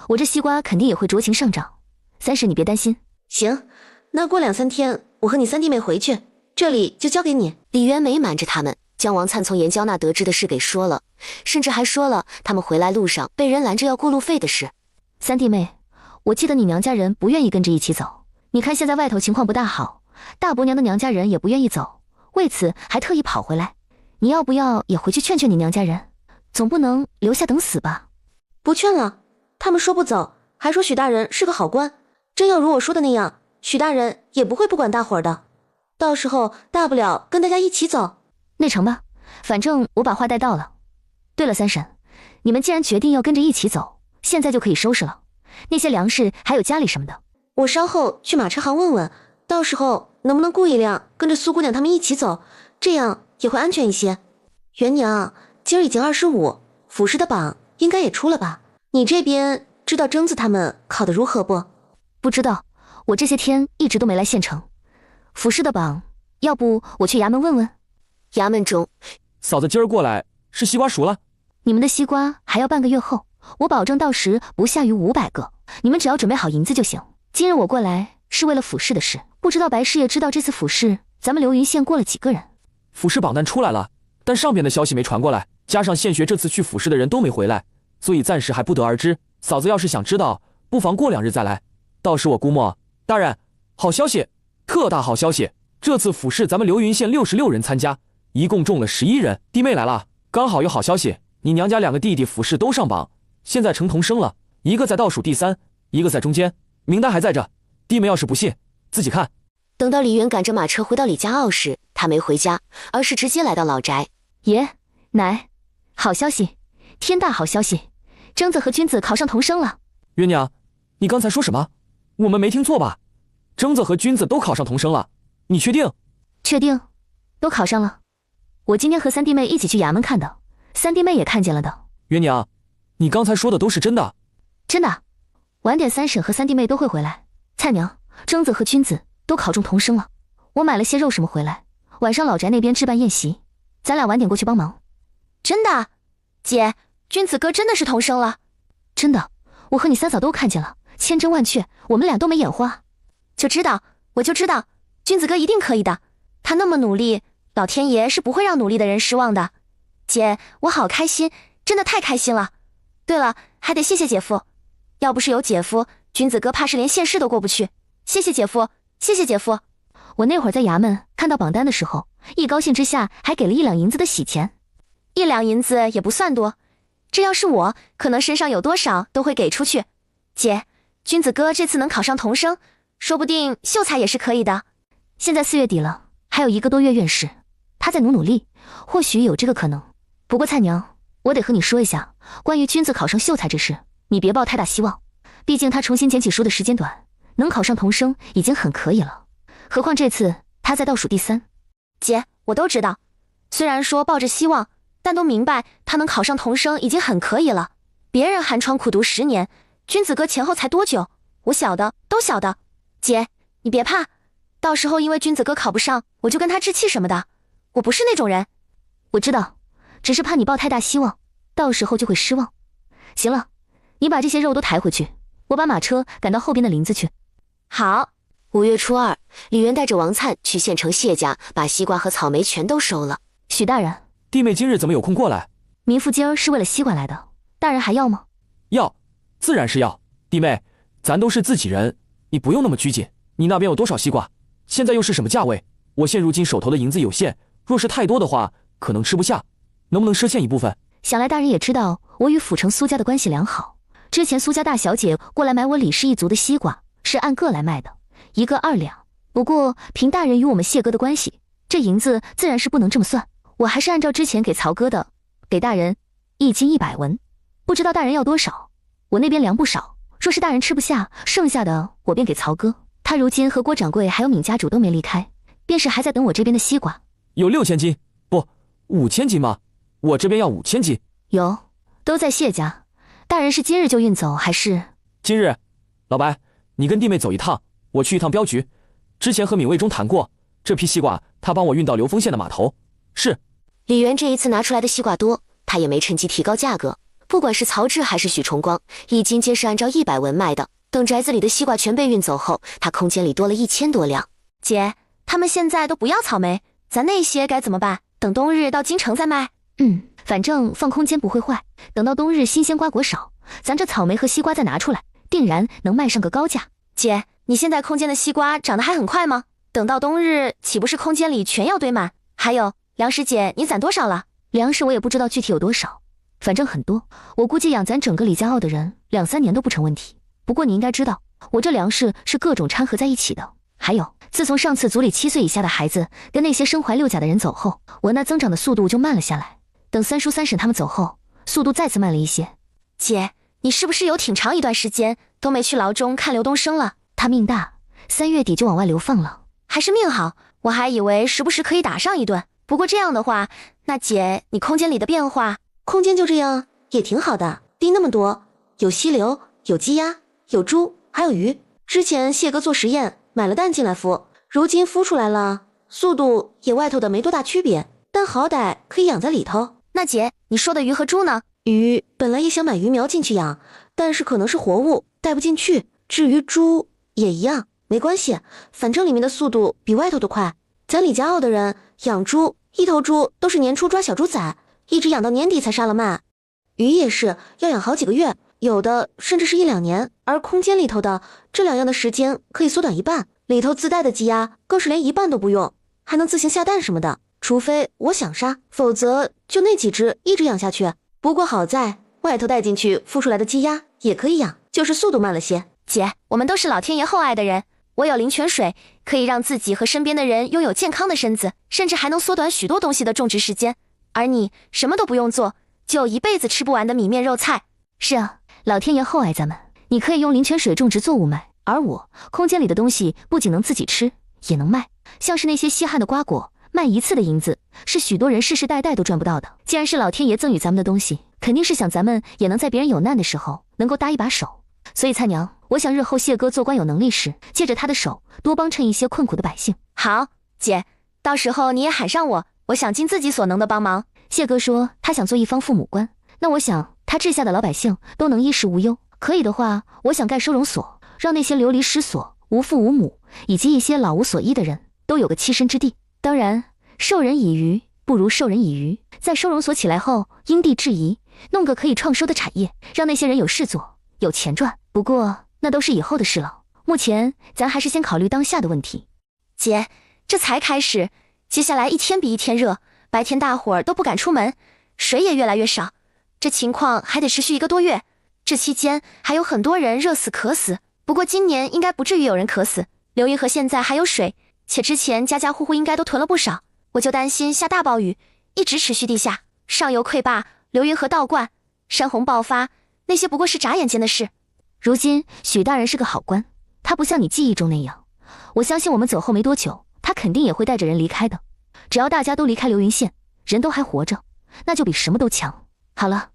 我这西瓜肯定也会酌情上涨。三婶你别担心。行，那过2、3天我和你3弟妹回去，这里就交给你。李元没瞒着他们，将王灿从严娇那得知的事给说了，甚至还说了他们回来路上被人拦着要过路费的事。3弟妹，我记得你娘家人不愿意跟着一起走，你看现在外头情况不大好，大伯娘的娘家人也不愿意走，为此还特意跑回来。你要不要也回去劝劝你娘家人？总不能留下等死吧？不劝了，他们说不走，还说许大人是个好官，真要如我说的那样，许大人也不会不管大伙儿的，到时候大不了跟大家一起走。那成吧，反正我把话带到了。对了，三婶，你们既然决定要跟着一起走，现在就可以收拾了，那些粮食还有家里什么的，我稍后去马车行问问，到时候能不能雇一辆跟着苏姑娘他们一起走，这样也会安全一些。元娘，今儿已经25，府试的榜应该也出了吧？你这边知道征子他们考得如何不？不知道，我这些天一直都没来县城。府试的榜，要不我去衙门问问？衙门中，嫂子今儿过来是西瓜熟了。你们的西瓜还要半个月后，我保证到时不下于500个，你们只要准备好银子就行。今日我过来是为了府试的事，不知道白师爷知道这次府试咱们流云县过了几个人？府试榜单出来了，但上边的消息没传过来，加上县学这次去府试的人都没回来，所以暂时还不得而知。嫂子要是想知道，不妨过2日再来，到时我估摸。大人，好消息，特大好消息！这次府试咱们流云县66人参加，一共中了11人。弟妹来了，刚好有好消息，你娘家2个弟弟府试都上榜，现在成同生了，一个在倒数第3，一个在中间，名单还在这。弟妹要是不信，自己看。等到李渊赶着马车回到李家坳时，他没回家，而是直接来到老宅。爷奶，好消息，天大好消息，征子和君子考上同生了。冤娘，你刚才说什么？我们没听错吧？征子和君子都考上同生了，你确定？确定，都考上了。我今天和三弟妹一起去衙门看的，三弟妹也看见了的。冤娘，你刚才说的都是真的？真的，晚点三婶和三弟妹都会回来。蔡娘，征子和君子都考中同生了，我买了些肉什么回来，晚上老宅那边置办宴席，咱俩晚点过去帮忙。真的？姐，君子哥真的是同生了？真的，我和你三嫂都看见了，千真万确，我们俩都没眼花。我就知道，君子哥一定可以的，他那么努力，老天爷是不会让努力的人失望的。姐，我好开心，真的太开心了。对了，还得谢谢姐夫，要不是有姐夫，君子哥怕是连县试都过不去。谢谢姐夫，谢谢姐夫。我那会儿在衙门看到榜单的时候，一高兴之下还给了1两银子的喜钱。1两银子也不算多，这要是我，可能身上有多少都会给出去。姐，君子哥这次能考上同生，说不定秀才也是可以的。现在4月底了，还有1个多月院试，他再努力，或许有这个可能。不过蔡娘，我得和你说一下，关于君子考上秀才这事，你别抱太大希望，毕竟他重新捡起书的时间短，能考上同生已经很可以了。何况这次他在倒数第3。姐，我都知道，虽然说抱着希望，但都明白他能考上同生已经很可以了。别人寒窗苦读10年，君子哥前后才多久？我晓得，都晓得。姐，你别怕，到时候因为君子哥考不上，我就跟他置气什么的，我不是那种人。我知道，只是怕你抱太大希望，到时候就会失望。行了，你把这些肉都抬回去，我把马车赶到后边的林子去。好。5月初2，李渊带着王灿去县城谢家，把西瓜和草莓全都收了。许大人，弟妹今日怎么有空过来？民妇今儿是为了西瓜来的，大人还要吗？要，自然是要。弟妹，咱都是自己人，你不用那么拘谨。你那边有多少西瓜？现在又是什么价位？我现如今手头的银子有限，若是太多的话，可能吃不下，能不能赊欠一部分？想来大人也知道我与府城苏家的关系良好，之前苏家大小姐过来买我李氏一族的西瓜，是按个来卖的，1个2两。不过凭大人与我们谢哥的关系，这银子自然是不能这么算，我还是按照之前给曹哥的，给大人1斤100文。不知道大人要多少？我那边粮不少，若是大人吃不下，剩下的我便给曹哥。他如今和郭掌柜还有闵家主都没离开，便是还在等我这边的西瓜。有6000斤，不，5000斤吗？我这边要5000斤。有，都在谢家。大人是今日就运走还是？今日。老白，你跟弟妹走一趟，我去一趟镖局。之前和闵卫中谈过，这批西瓜他帮我运到流丰县的码头。是。李渊这一次拿出来的西瓜多，他也没趁机提高价格。不管是曹志还是许崇光，1斤皆是按照100文卖的。等宅子里的西瓜全被运走后，他空间里多了1000多两。姐，他们现在都不要草莓，咱那些该怎么办？等冬日到京城再卖？反正放空间不会坏，等到冬日新鲜瓜果少，咱这草莓和西瓜再拿出来，定然能卖上个高价。姐，你现在空间的西瓜长得还很快吗？等到冬日，岂不是空间里全要堆满？还有粮食，姐，你攒多少了？粮食我也不知道具体有多少，反正很多，我估计养咱整个李家傲的人2-3年都不成问题。不过你应该知道，我这粮食是各种掺合在一起的。还有，自从上次组里7岁以下的孩子跟那些身怀6甲的人走后，我那增长的速度就慢了下来。等三叔三婶他们走后，速度再次慢了一些。姐，你是不是有挺长一段时间都没去牢中看刘东升了？他命大，3月底就往外流放了。还是命好，我还以为时不时可以打上一顿。不过这样的话，那姐，你空间里的变化？空间就这样，也挺好的，地那么多，有溪流，有鸡鸭，有猪，还有鱼。之前谢哥做实验，买了蛋进来孵，如今孵出来了，速度也外头的没多大区别，但好歹可以养在里头。那姐，你说的鱼和猪呢？鱼本来也想买鱼苗进去养，但是可能是活物，带不进去。至于猪也一样，没关系，反正里面的速度比外头的快。咱李家傲的人养猪，一头猪都是年初抓小猪仔，一直养到年底才杀了卖。鱼也是要养好几个月，有的甚至是1-2年。而空间里头的这2样的时间可以缩短一半，里头自带的鸡鸭更是连一半都不用，还能自行下蛋什么的。除非我想杀，否则就那几只一直养下去。不过好在外头带进去孵出来的鸡鸭也可以养，就是速度慢了些。姐，我们都是老天爷厚爱的人，我有灵泉水，可以让自己和身边的人拥有健康的身子，甚至还能缩短许多东西的种植时间。而你什么都不用做，就有一辈子吃不完的米面肉菜。是啊，老天爷厚爱咱们，你可以用灵泉水种植作物卖，而我空间里的东西不仅能自己吃，也能卖。像是那些稀罕的瓜果，卖一次的银子是许多人世世代代都赚不到的。既然是老天爷赠予咱们的东西，肯定是想咱们也能在别人有难的时候能够搭一把手。所以菜娘，我想日后谢哥做官有能力时，借着他的手多帮衬一些困苦的百姓。好，姐，到时候你也喊上我，我想尽自己所能的帮忙。谢哥说他想做一方父母官，那我想他治下的老百姓都能衣食无忧。可以的话，我想盖收容所，让那些流离失所、无父无母以及一些老无所依的人都有个栖身之地。当然，授人以鱼不如授人以渔，在收容所起来后，因地制宜，弄个可以创收的产业，让那些人有事做，有钱赚。不过那都是以后的事了，目前咱还是先考虑当下的问题。姐，这才开始，接下来一天比一天热，白天大伙儿都不敢出门，水也越来越少，这情况还得持续1个多月。这期间还有很多人热死渴死，不过今年应该不至于有人渴死。流云河现在还有水，且之前家家户户应该都囤了不少，我就担心下大暴雨，一直持续地下，上游溃坝，流云河倒灌，山洪爆发，那些不过是眨眼间的事。如今许大人是个好官，他不像你记忆中那样，我相信我们走后没多久，他肯定也会带着人离开的。只要大家都离开流云县，人都还活着，那就比什么都强。好了，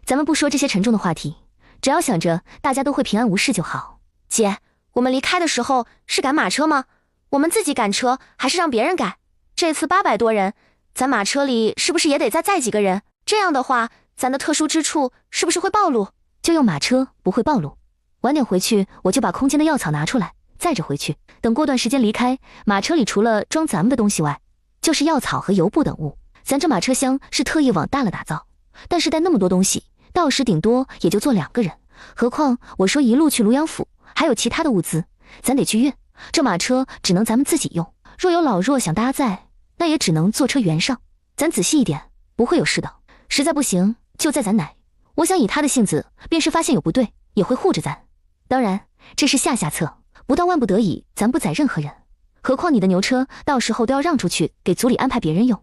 咱们不说这些沉重的话题，只要想着大家都会平安无事就好。姐，我们离开的时候是赶马车吗？我们自己赶车还是让别人赶？这次800多人，咱马车里是不是也得再载几个人？这样的话，咱的特殊之处是不是会暴露？就用马车不会暴露。晚点回去我就把空间的药草拿出来，载着回去。等过段时间离开，马车里除了装咱们的东西外，就是药草和油布等物。咱这马车厢是特意往大了打造，但是带那么多东西，到时顶多也就坐2个人。何况我说一路去庐阳府，还有其他的物资，咱得去运。这马车只能咱们自己用，若有老弱想搭载，那也只能坐车圆上。咱仔细一点，不会有事的。实在不行，就载咱奶。我想以他的性子，便是发现有不对，也会护着咱。当然，这是下策，不到万不得已，咱不载任何人。何况你的牛车，到时候都要让出去，给组里安排别人用。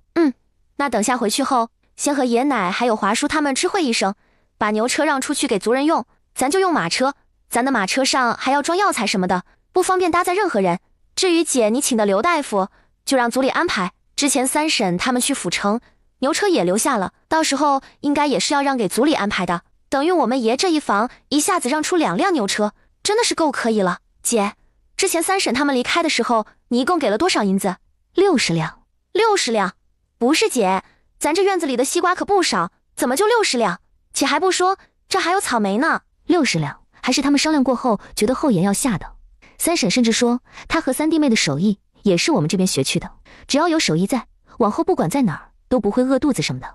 那等下回去后，先和爷奶还有华叔他们知会一声，把牛车让出去给族人用，咱就用马车。咱的马车上还要装药材什么的，不方便搭载任何人。至于姐你请的刘大夫，就让组里安排。之前三婶他们去府城，牛车也留下了，到时候应该也是要让给组里安排的。等于我们爷这一房一下子让出2辆牛车，真的是够可以了。姐，之前三婶他们离开的时候，你一共给了多少银子？60两。60两？不是姐，咱这院子里的西瓜可不少，怎么就60两？且还不说，这还有草莓呢。60两，还是他们商量过后觉得后言要下的。三婶甚至说，她和三弟妹的手艺也是我们这边学去的，只要有手艺在，往后不管在哪儿都不会饿肚子什么的。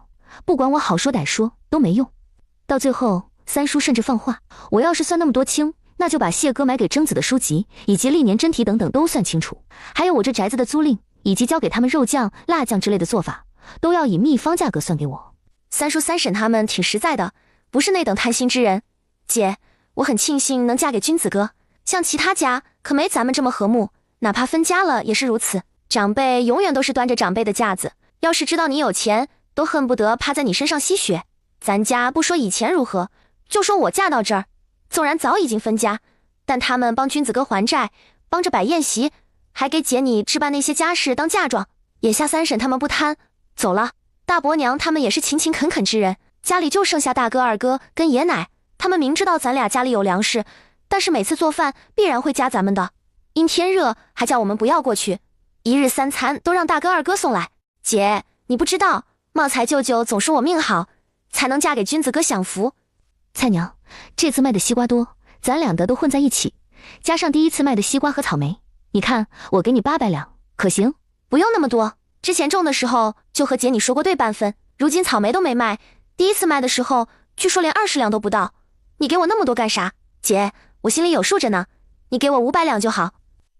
不管我好说歹说都没用。到最后，三叔甚至放话，我要是算那么多清，那就把谢哥买给征子的书籍以及历年真题等等都算清楚，还有我这宅子的租赁以及交给他们肉酱、辣酱之类的做法，都要以秘方价格算给我。三叔三婶他们挺实在的，不是那等贪心之人。姐，我很庆幸能嫁给君子哥，像其他家可没咱们这么和睦，哪怕分家了也是如此。长辈永远都是端着长辈的架子，要是知道你有钱，都恨不得趴在你身上吸血。咱家不说以前如何，就说我嫁到这儿，纵然早已经分家，但他们帮君子哥还债，帮着摆宴席，还给姐你置办那些家事当嫁妆。眼下三婶他们不贪，走了。大伯娘他们也是勤勤恳恳之人，家里就剩下大哥二哥跟爷奶，他们明知道咱俩家里有粮食，但是每次做饭必然会加咱们的，因天热还叫我们不要过去，一日三餐都让大哥二哥送来。姐，你不知道，茂才舅舅总说我命好，才能嫁给君子哥享福。菜娘，这次卖的西瓜多，咱俩的都混在一起，加上第一次卖的西瓜和草莓，你看我给你800两，可行？不用那么多，之前种的时候就和姐你说过对半分，如今草莓都没卖，第一次卖的时候据说连20两都不到，你给我那么多干啥？姐，我心里有数着呢，你给我500两就好。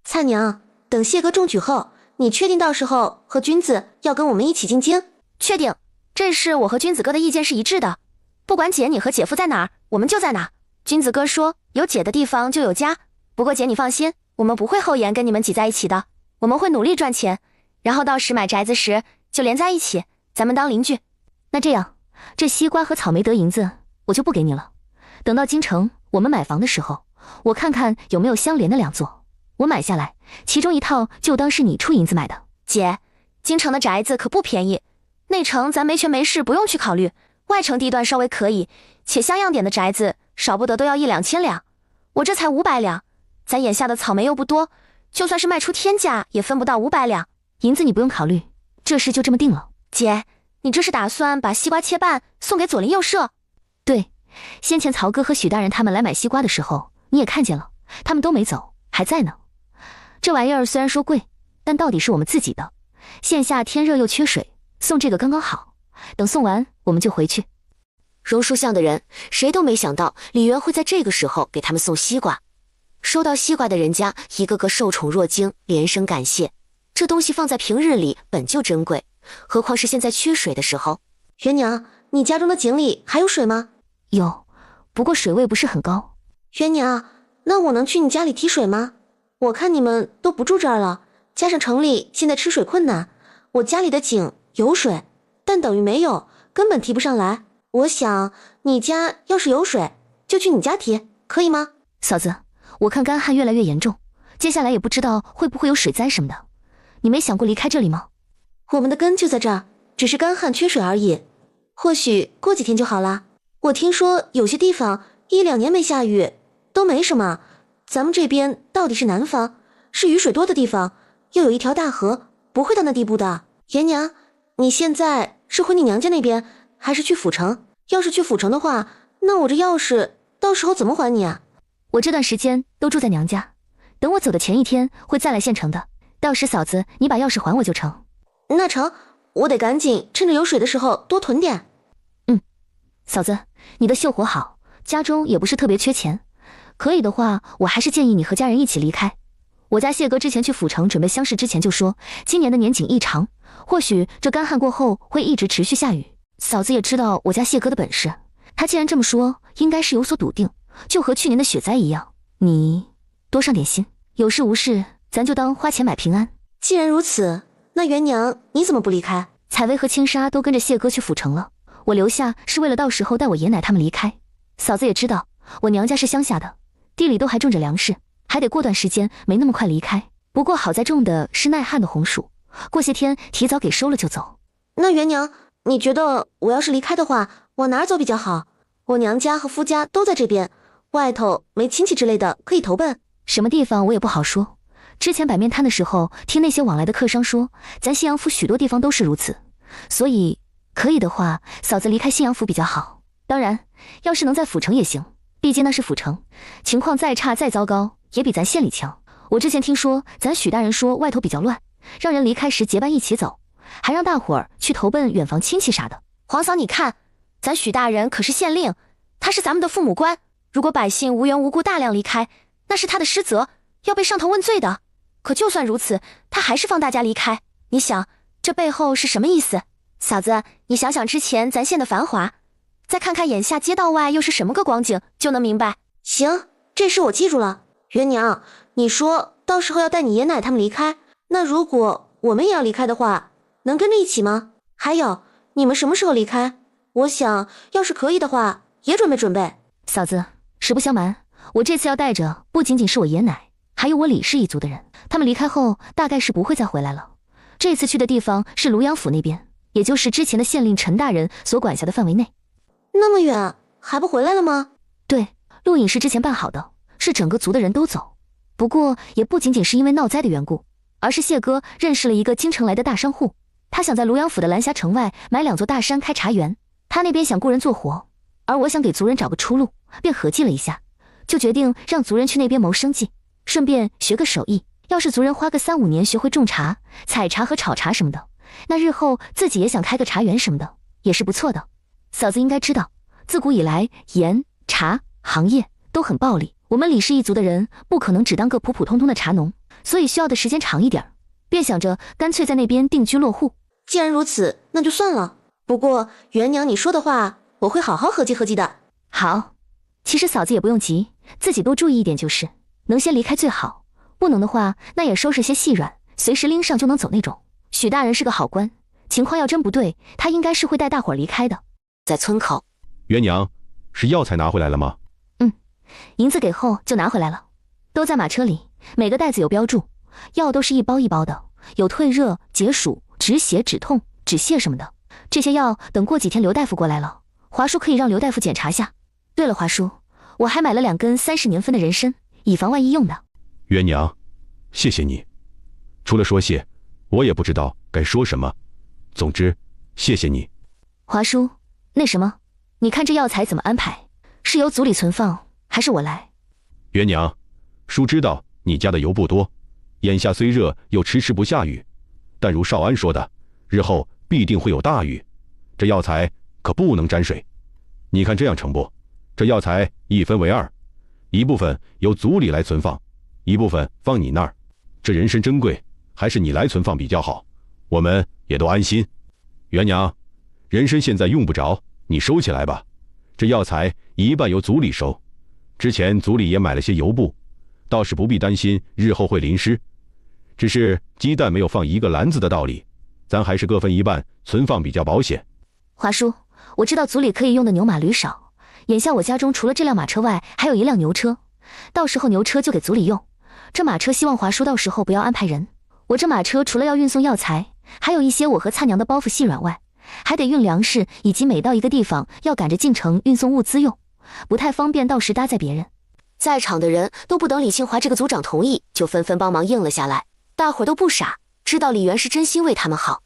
菜娘，等谢哥中举后，你确定到时候和君子要跟我们一起进京？确定，这事我和君子哥的意见是一致的，不管姐你和姐夫在哪儿，我们就在哪儿。君子哥说有姐的地方就有家，不过姐你放心，我们不会厚颜跟你们挤在一起的，我们会努力赚钱，然后到时买宅子时就连在一起，咱们当邻居。那这样，这西瓜和草莓得银子我就不给你了，等到京城我们买房的时候，我看看有没有相连的2座，我买下来，其中一套就当是你出银子买的。姐，京城的宅子可不便宜，内城咱没权没势不用去考虑，外城地段稍微可以，且像样点的宅子少不得都要1、2千两，我这才500两，咱眼下的草莓又不多，就算是卖出天价也分不到500两。银子你不用考虑，这事就这么定了。姐，你这是打算把西瓜切半送给左邻右舍？对，先前曹哥和许大人他们来买西瓜的时候，你也看见了，他们都没走，还在呢。这玩意儿虽然说贵，但到底是我们自己的，现下天热又缺水，送这个刚刚好，等送完我们就回去。榕树巷的人谁都没想到李渊会在这个时候给他们送西瓜。收到西瓜的人家一个个受宠若惊，连声感谢。这东西放在平日里本就珍贵，何况是现在缺水的时候。元娘，你家中的井里还有水吗？有，不过水位不是很高。元娘，那我能去你家里提水吗？我看你们都不住这儿了，加上城里现在吃水困难，我家里的井有水，但等于没有，根本提不上来。我想你家要是有水，就去你家提，可以吗？嫂子，我看干旱越来越严重，接下来也不知道会不会有水灾什么的，你没想过离开这里吗？我们的根就在这儿，只是干旱缺水而已，或许过几天就好了。我听说有些地方1、2年没下雨都没什么，咱们这边到底是南方，是雨水多的地方，又有一条大河，不会到那地步的。爷娘，你现在是回你娘家那边，还是去府城？要是去府城的话，那我这钥匙到时候怎么还你啊？我这段时间都住在娘家，等我走的前一天会再来县城的，到时嫂子你把钥匙还我就成。那成，我得赶紧趁着有水的时候多囤点。嫂子，你的秀活好，家中也不是特别缺钱，可以的话我还是建议你和家人一起离开。我家谢哥之前去府城准备乡试之前就说，今年的年景异常，或许这干旱过后会一直持续下雨。嫂子也知道我家谢哥的本事，他既然这么说，应该是有所笃定，就和去年的雪灾一样，你多上点心，有事无事咱就当花钱买平安。既然如此，那元娘你怎么不离开？采薇和青纱都跟着谢哥去府城了，我留下是为了到时候带我爷奶他们离开。嫂子也知道我娘家是乡下的，地里都还种着粮食，还得过段时间，没那么快离开。不过好在种的是耐旱的红薯，过些天提早给收了就走。那元娘，你觉得我要是离开的话，往哪儿走比较好？我娘家和夫家都在这边，外头没亲戚之类的可以投奔。什么地方我也不好说，之前摆面摊的时候听那些往来的客商说，咱信阳府许多地方都是如此，所以可以的话，嫂子离开信阳府比较好。当然要是能在府城也行，毕竟那是府城，情况再差再糟糕也比咱县里强。我之前听说咱许大人说外头比较乱，让人离开时结伴一起走，还让大伙儿去投奔远房亲戚啥的。皇嫂你看，咱许大人可是县令，他是咱们的父母官，如果百姓无缘无故大量离开，那是他的失责，要被上头问罪的。可就算如此，他还是放大家离开。你想，这背后是什么意思？嫂子，你想想之前咱县的繁华，再看看眼下街道外又是什么个光景，就能明白。行，这事我记住了。元娘，你说到时候要带你爷奶他们离开，那如果我们也要离开的话，能跟着一起吗？还有，你们什么时候离开？我想，要是可以的话，也准备准备。嫂子，实不相瞒，我这次要带着不仅仅是我爷奶，还有我李氏一族的人。他们离开后，大概是不会再回来了。这次去的地方是庐阳府那边，也就是之前的县令陈大人所管辖的范围内。那么远，还不回来了吗？对，陆隐是之前办好的，是整个族的人都走。不过也不仅仅是因为闹灾的缘故，而是谢哥认识了一个京城来的大商户，他想在庐阳府的蓝霞城外买2座大山开茶园，他那边想雇人做活，而我想给族人找个出路，便合计了一下，就决定让族人去那边谋生计，顺便学个手艺。要是族人花个3-5年学会种茶、采茶和炒茶什么的，那日后自己也想开个茶园什么的，也是不错的。嫂子应该知道，自古以来盐、茶行业都很暴利，我们李氏一族的人不可能只当个普普通通的茶农，所以需要的时间长一点，便想着干脆在那边定居落户。既然如此，那就算了。不过元娘你说的话，我会好好合计合计的。好，其实嫂子也不用急，自己多注意一点就是，能先离开最好，不能的话，那也收拾些细软，随时拎上就能走那种。许大人是个好官，情况要真不对，他应该是会带大伙儿离开的。在村口，元娘，是药材拿回来了吗？银子给后就拿回来了，都在马车里，每个袋子有标注，药都是一包一包的，有退热、解暑、止血、止痛、止泻什么的。这些药等过几天刘大夫过来了，华叔可以让刘大夫检查下。对了，华叔，我还买了2根30年分的人参，以防万一用的。元娘，谢谢你。除了说谢，我也不知道该说什么。总之，谢谢你。华叔，那什么，你看这药材怎么安排？是由族里存放，还是我来？元娘，叔知道你家的油不多，眼下虽热又迟迟不下雨，但如少安说的，日后必定会有大雨，这药材可不能沾水。你看这样成不？这药材一分为2，一部分由族里来存放，一部分放你那儿。这人参珍贵，还是你来存放比较好，我们也都安心。元娘，人参现在用不着，你收起来吧。这药材一半由族里收，之前族里也买了些油布，倒是不必担心日后会淋湿。只是鸡蛋没有放一个篮子的道理，咱还是各分一半存放比较保险。华叔，我知道族里可以用的牛马驴少，眼下我家中除了这辆马车外，还有1辆牛车，到时候牛车就给族里用。这马车希望华叔到时候不要安排人，我这马车除了要运送药材，还有一些我和蔡娘的包袱细软外，还得运粮食，以及每到一个地方要赶着进城运送物资用，不太方便到时搭载别人。在场的人都不等李庆华这个族长同意，就纷纷帮忙应了下来。大伙儿都不傻，知道李元是真心为他们好。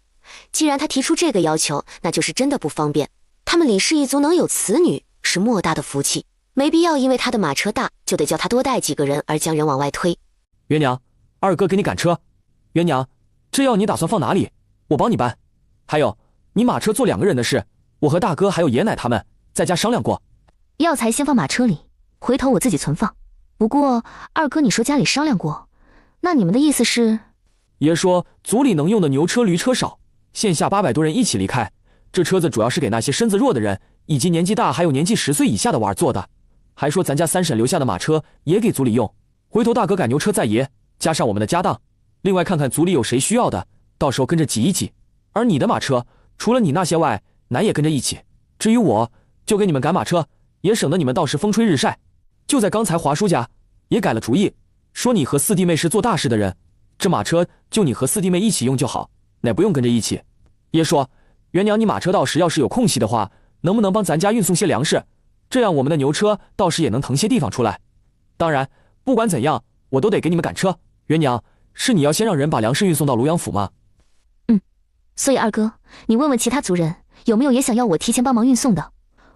既然他提出这个要求，那就是真的不方便。他们李氏一族能有此女，是莫大的福气，没必要因为他的马车大，就得叫他多带几个人而将人往外推。元娘，二哥给你赶车。元娘，这药你打算放哪里？我帮你搬。还有，你马车坐2个人的事，我和大哥还有爷奶他们在家商量过。药材先放马车里，回头我自己存放。不过二哥你说家里商量过，那你们的意思是？爷说族里能用的牛车驴车少，线下800多人一起离开，这车子主要是给那些身子弱的人，以及年纪大还有年纪10岁以下的娃儿坐的。还说咱家3婶留下的马车也给族里用，回头大哥赶牛车载爷，加上我们的家当，另外看看族里有谁需要的，到时候跟着挤一挤。而你的马车除了你那些外，奶也跟着一起。至于我，就给你们赶马车，也省得你们到时风吹日晒。就在刚才华叔家也改了主意，说你和4弟妹是做大事的人，这马车就你和4弟妹一起用就好，奶不用跟着一起。爷说，元娘你马车到时要是有空隙的话，能不能帮咱家运送些粮食，这样我们的牛车到时也能腾些地方出来。当然不管怎样，我都得给你们赶车。元娘，是你要先让人把粮食运送到庐阳府吗？所以二哥，你问问其他族人有没有也想要我提前帮忙运送的。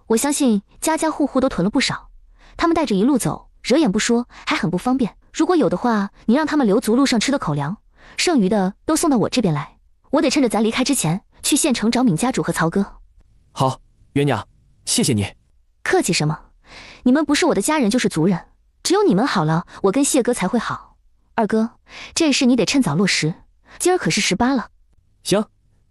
我相信家家户户都囤了不少，他们带着一路走，惹眼不说，还很不方便。如果有的话，你让他们留足路上吃的口粮，剩余的都送到我这边来。我得趁着咱离开之前去县城找闵家主和曹哥。好，元娘，谢谢你。客气什么？你们不是我的家人就是族人，只有你们好了，我跟谢哥才会好。二哥，这事你得趁早落实，今儿可是18了。行，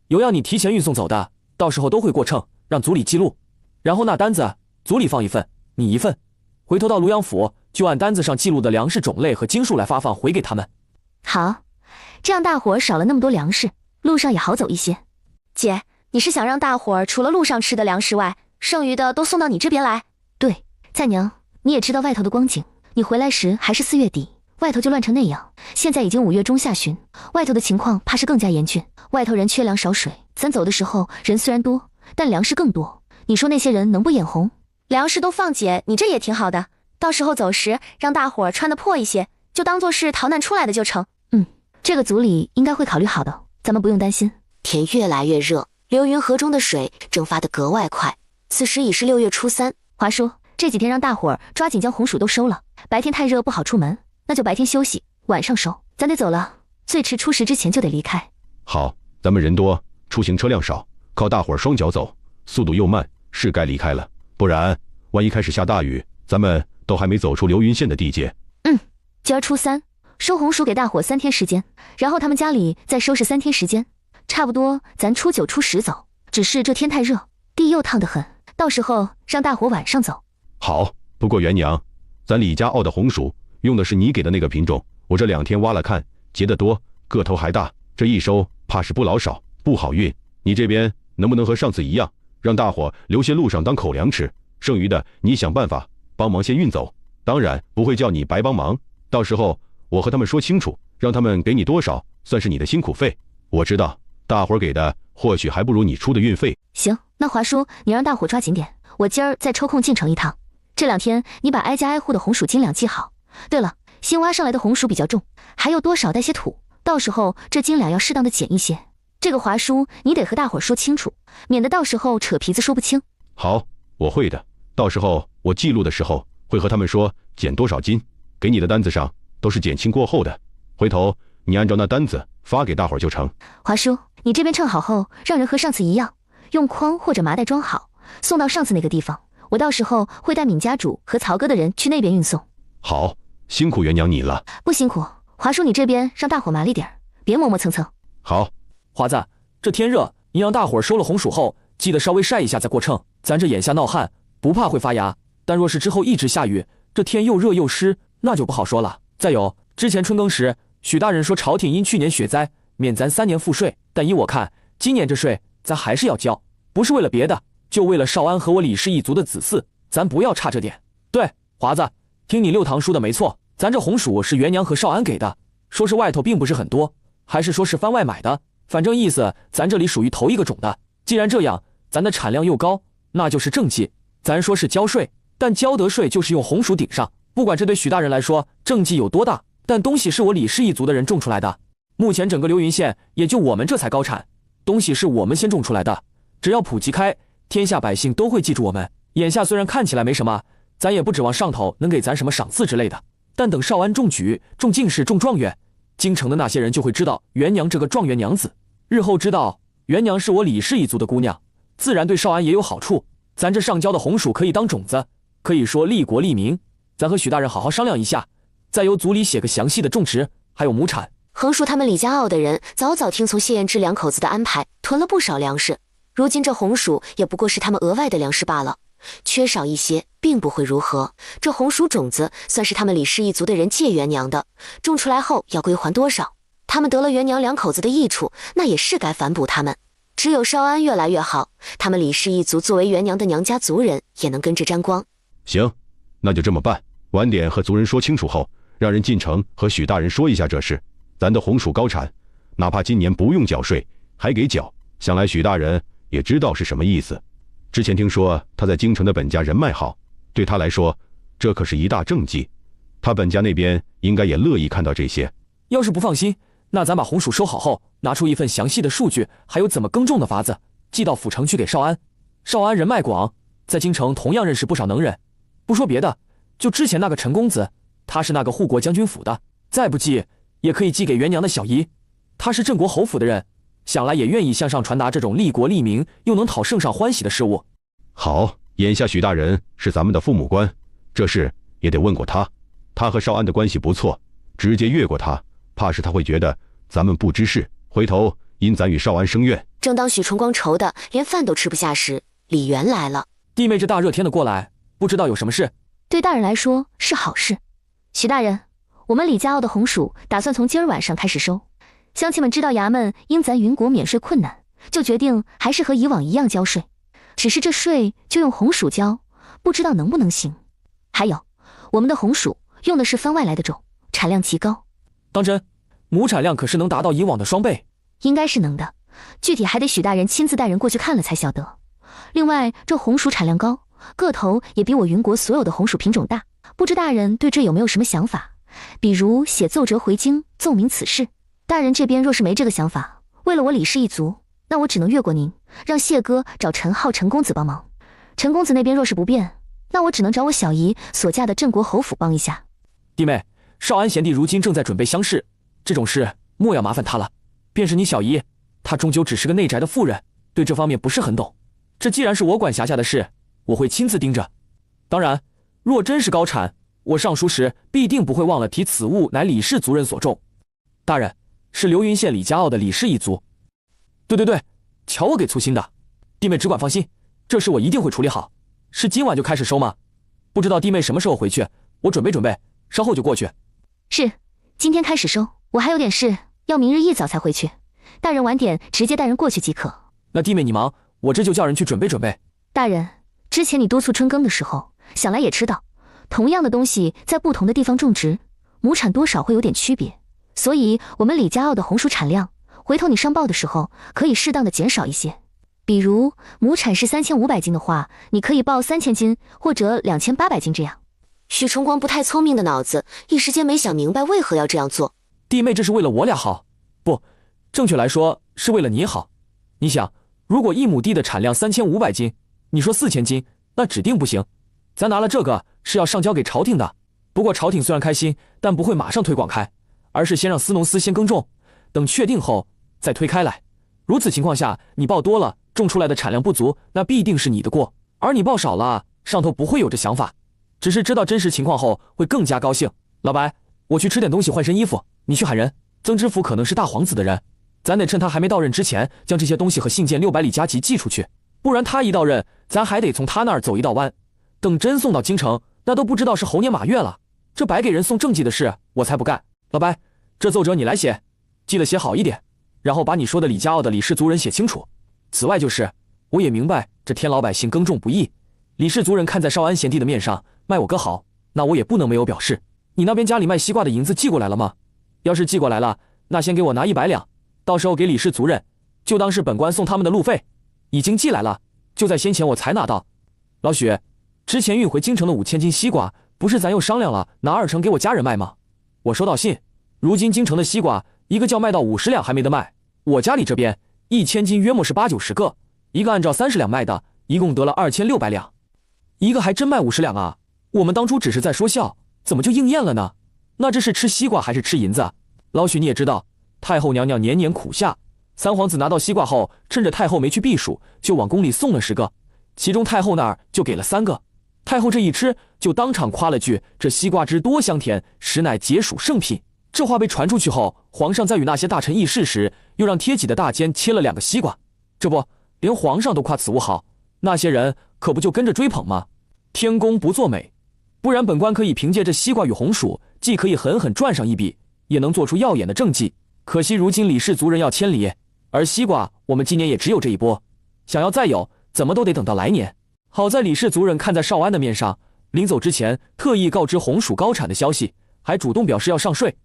有要你提前运送走的，到时候都会过秤，让组里记录。然后那单子组里放一份，你一份，回头到庐阳府就按单子上记录的粮食种类和斤数来发放回给他们。好，这样大伙儿少了那么多粮食，路上也好走一些。姐，你是想让大伙儿除了路上吃的粮食外，剩余的都送到你这边来？对，再娘，你也知道外头的光景，你回来时还是4月底，外头就乱成那样，现在已经5月中下旬，外头的情况怕是更加严峻，外头人缺粮少水，咱走的时候人虽然多，但粮食更多，你说那些人能不眼红？粮食都放姐，你这也挺好的，到时候走时让大伙儿穿的破一些，就当做是逃难出来的就成。这个组里应该会考虑好的，咱们不用担心。天越来越热，流云河中的水蒸发得格外快。此时已是6月初3。华叔，这几天让大伙儿抓紧将红薯都收了，白天太热不好出门，那就白天休息，晚上收。咱得走了，最迟初10之前就得离开。好，咱们人多，出行车辆少，靠大伙儿双脚走，速度又慢，是该离开了。不然，万一开始下大雨，咱们都还没走出流云县的地界。今儿初3，收红薯给大伙3天时间，然后他们家里再收拾3天时间，差不多咱初9、初10走。只是这天太热，地又烫得很，到时候让大伙晚上走。好，不过元娘，咱李家熬的红薯用的是你给的那个品种，我这2天挖了看，结得多，个头还大，这一收怕是不老少，不好运。你这边能不能和上次一样，让大伙留些路上当口粮吃，剩余的你想办法帮忙先运走，当然不会叫你白帮忙，到时候我和他们说清楚，让他们给你多少算是你的辛苦费。我知道大伙给的或许还不如你出的运费。行，那华叔你让大伙抓紧点，我今儿再抽空进城一趟。这2天你把挨家挨户的红薯斤两记好。对了，新挖上来的红薯比较重，还有多少带些土，到时候这斤两要适当的减一些。这个华叔你得和大伙说清楚，免得到时候扯皮子说不清。好，我会的，到时候我记录的时候会和他们说减多少斤，给你的单子上都是减轻过后的，回头你按照那单子发给大伙就成。华叔，你这边称好后，让人和上次一样，用筐或者麻袋装好，送到上次那个地方。我到时候会带闵家主和曹哥的人去那边运送。好，辛苦元娘你了。不辛苦，华叔你这边让大伙麻利点，别磨磨蹭蹭。好，华子，这天热，你让大伙收了红薯后，记得稍微晒一下再过秤。咱这眼下闹旱，不怕会发芽，但若是之后一直下雨，这天又热又湿，那就不好说了。再有，之前春耕时，许大人说朝廷因去年雪灾免咱3年赋税，但依我看，今年这税咱还是要交，不是为了别的，就为了少安和我李氏一族的子嗣，咱不要差这点。对，华子，听你6堂说的没错，咱这红薯是元娘和少安给的，说是外头并不是很多，还是说是番外买的，反正意思咱这里属于头一个种的。既然这样，咱的产量又高，那就是政绩。咱说是交税，但交得税就是用红薯顶上，不管这对许大人来说政绩有多大，但东西是我李氏一族的人种出来的。目前整个流云县也就我们这才高产，东西是我们先种出来的，只要普及开，天下百姓都会记住我们。眼下虽然看起来没什么，咱也不指望上头能给咱什么赏赐之类的，但等少安中举、中进士、中状元，京城的那些人就会知道元娘这个状元娘子，日后知道元娘是我李氏一族的姑娘，自然对少安也有好处。咱这上交的红薯可以当种子，可以说利国利民。咱和许大人好好商量一下，再由族里写个详细的种植还有亩产。横竖他们李家傲的人早早听从谢彦之2口子的安排，囤了不少粮食。如今这红薯也不过是他们额外的粮食罢了，缺少一些并不会如何。这红薯种子算是他们李氏一族的人借元娘的，种出来后要归还多少，他们得了元娘2口子的益处，那也是该反哺他们。只有少安越来越好，他们李氏一族作为元娘的娘家族人也能跟着沾光。行，那就这么办，晚点和族人说清楚后，让人进城和许大人说一下这事。咱的红薯高产，哪怕今年不用缴税，还给缴，想来许大人也知道是什么意思。之前听说他在京城的本家人脉好，对他来说这可是一大政绩，他本家那边应该也乐意看到这些。要是不放心，那咱把红薯收好后，拿出一份详细的数据，还有怎么耕种的法子，寄到府城去给少安。少安人脉广，在京城同样认识不少能人。不说别的，就之前那个陈公子，他是那个护国将军府的，再不济也可以寄给元娘的小姨，他是镇国侯府的人，想来也愿意向上传达这种利国利民又能讨圣上欢喜的事物。好，眼下许大人是咱们的父母官，这事也得问过他。他和少安的关系不错，直接越过他，怕是他会觉得咱们不知事，回头因咱与少安生怨。正当许崇光愁的连饭都吃不下时，李元来了。弟妹这大热天的过来，不知道有什么事？对大人来说是好事。许大人，我们李家傲的红薯打算从今儿晚上开始收。乡亲们知道衙门因咱云国免税困难，就决定还是和以往一样交税，只是这税就用红薯交，不知道能不能行。还有，我们的红薯用的是番外来的种，产量极高。当真？亩产量可是能达到以往的双倍？应该是能的，具体还得许大人亲自带人过去看了才晓得。另外，这红薯产量高，个头也比我云国所有的红薯品种大，不知大人对这有没有什么想法？比如写奏折回京奏明此事。大人这边若是没这个想法，为了我李氏一族，那我只能越过您，让谢哥找陈浩陈公子帮忙。陈公子那边若是不便，那我只能找我小姨所嫁的镇国侯府帮一下。弟妹，少安贤弟如今正在准备乡试，这种事莫要麻烦他了。便是你小姨，她终究只是个内宅的妇人，对这方面不是很懂。这既然是我管辖下的事，我会亲自盯着。当然，若真是高产，我上书时必定不会忘了提此物乃李氏族人所种。大人，是流云县李家傲的李氏一族。对，瞧我给粗心的。弟妹只管放心，这事我一定会处理好。是今晚就开始收吗？不知道弟妹什么时候回去，我准备，稍后就过去。是，今天开始收，我还有点事，要明日一早才回去。大人晚点直接带人过去即可。那弟妹你忙，我这就叫人去准备。大人，之前你督促春耕的时候，想来也知道，同样的东西在不同的地方种植，亩产多少会有点区别。所以我们李家傲的红薯产量，回头你上报的时候可以适当的减少一些。比如亩产是3500斤的话，你可以报3000斤或者2800斤这样。许崇光不太聪明的脑子一时间没想明白为何要这样做。弟妹这是为了我俩好，不，正确来说是为了你好。你想，如果1亩地的产量3500斤，你说4000斤，那指定不行。咱拿了这个是要上交给朝廷的，不过朝廷虽然开心，但不会马上推广开，而是先让司农司先耕种，等确定后再推开来。如此情况下，你报多了，种出来的产量不足，那必定是你的过；而你报少了，上头不会有这想法，只是知道真实情况后会更加高兴。老白，我去吃点东西换身衣服，你去喊人。曾知府可能是大皇子的人，咱得趁他还没到任之前，将这些东西和信件600里加急寄出去，不然他一到任，咱还得从他那儿走一道弯。等真送到京城，那都不知道是猴年马月了。这白给人送政绩的事，我才不干。老白，这奏折你来写，记得写好一点，然后把你说的李家傲的李氏族人写清楚。此外就是，我也明白这天老百姓耕种不易，李氏族人看在少安贤弟的面上卖我个好，那我也不能没有表示。你那边家里卖西瓜的银子寄过来了吗？要是寄过来了，那先给我拿100两，到时候给李氏族人，就当是本官送他们的路费。已经寄来了，就在先前我才拿到。老许，之前运回京城的5000斤西瓜，不是咱又商量了拿2成给我家人卖吗？我收到信，如今京城的西瓜一个叫卖到50两还没得卖，我家里这边1000斤约莫是80-90个，一个按照30两卖的，一共得了2600两，一个还真卖50两啊！我们当初只是在说笑，怎么就应验了呢？那这是吃西瓜还是吃银子？老许你也知道，太后娘娘年年苦夏，三皇子拿到西瓜后，趁着太后没去避暑，就往宫里送了10个，其中太后那儿就给了3个。太后这一吃，就当场夸了句：“这西瓜汁多香甜，实乃解暑圣品。”这话被传出去后，皇上在与那些大臣议事时，又让贴己的大监切了2个西瓜。这不，连皇上都夸此物好，那些人可不就跟着追捧吗？天公不作美，不然本官可以凭借这西瓜与红薯，既可以狠狠赚上一笔，也能做出耀眼的政绩。可惜如今李氏族人要千里，而西瓜我们今年也只有这一波，想要再有，怎么都得等到来年。好在李氏族人看在少安的面上，临走之前特意告知红薯高产的消息，还主动表示要上税。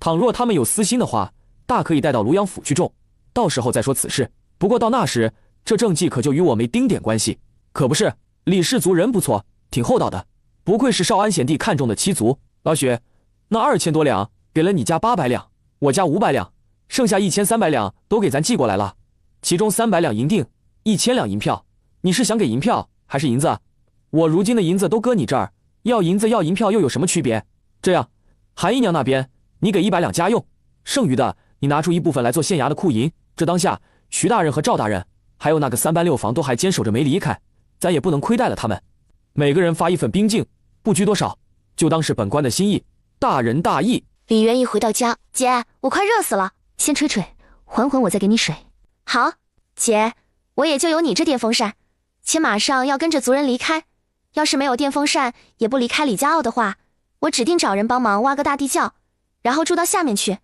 倘若他们有私心的话，大可以带到庐阳府去种，到时候再说此事。不过到那时，这政绩可就与我没丁点关系。可不是，李氏族人不错，挺厚道的，不愧是少安贤弟看中的七族。老许，那2000多两给了你家800两，我家500两，剩下1300两都给咱寄过来了，其中300两银锭，1000两银票。你是想给银票还是银子？我如今的银子都搁你这儿，要银子要银票又有什么区别？这样，韩姨娘那边你给100两家用，剩余的你拿出一部分来做县衙的库银。这当下徐大人和赵大人还有那个3班6房都还坚守着没离开，咱也不能亏待了他们。每个人发一份兵镜，不拘多少，就当是本官的心意，大仁大义。李元一回到家，姐，我快热死了，先吹吹，缓缓，我再给你水。好，姐，我也就有你这电风扇，且马上要跟着族人离开。要是没有电风扇，也不离开李家坳的话，我指定找人帮忙挖个大地窖，然后住到下面去。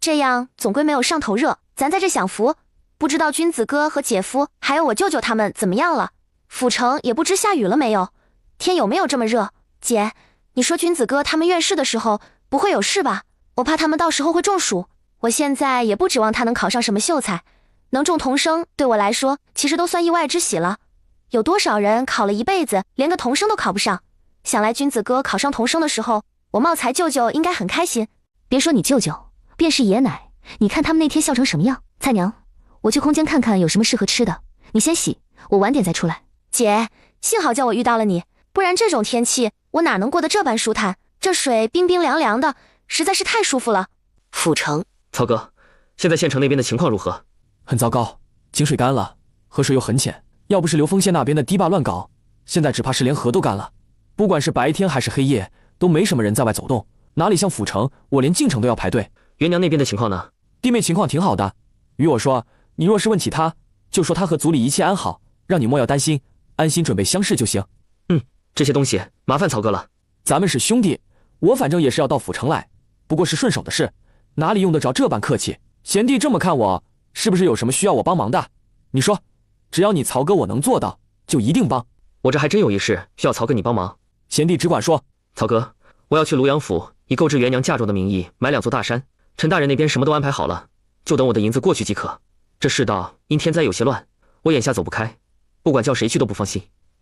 这样总归没有上头热，咱在这享福。不知道君子哥和姐夫还有我舅舅他们怎么样了？府城也不知下雨了没有，天有没有这么热？姐，你说君子哥他们院试的时候不会有事吧？我怕他们到时候会中暑。我现在也不指望他能考上什么秀才，能中童生对我来说其实都算意外之喜了。有多少人考了一辈子连个童生都考不上？想来君子哥考上童生的时候，我茂才舅舅应该很开心。别说你舅舅，便是爷奶，你看他们那天笑成什么样。菜娘，我去空间看看有什么适合吃的，你先洗，我晚点再出来。姐，幸好叫我遇到了你，不然这种天气我哪能过得这般舒坦？这水冰冰凉凉的，实在是太舒服了。府城，曹哥，现在县城那边的情况如何？很糟糕，井水干了，河水又很浅，要不是流丰县那边的堤坝乱搞，现在只怕是连河都干了。不管是白天还是黑夜，都没什么人在外走动，哪里像府城，我连进城都要排队。元娘那边的情况呢？弟妹情况挺好的，与我说，你若是问起她，就说她和族里一切安好，让你莫要担心，安心准备乡试就行。这些东西麻烦曹哥了。咱们是兄弟，我反正也是要到府城来，不过是顺手的事，哪里用得着这般客气？贤弟这么看我，是不是有什么需要我帮忙的？你说，只要你曹哥我能做到，就一定帮。我这还真有一事需要曹哥你帮忙。贤弟只管说。曹哥，我要去庐阳府，以购置元娘嫁妆的名义买2座大山，陈大人那边什么都安排好了，就等我的银子过去即可。这世道因天灾有些乱，我眼下走不开，不管叫谁去都不放心，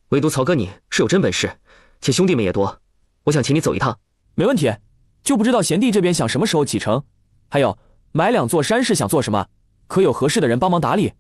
唯独曹哥你是有真本事，且兄弟们也多，我想请你走一趟。没问题，就不知道贤弟这边想什么时候启程？还有，买2座山是想做什么？可有合适的人帮忙打理？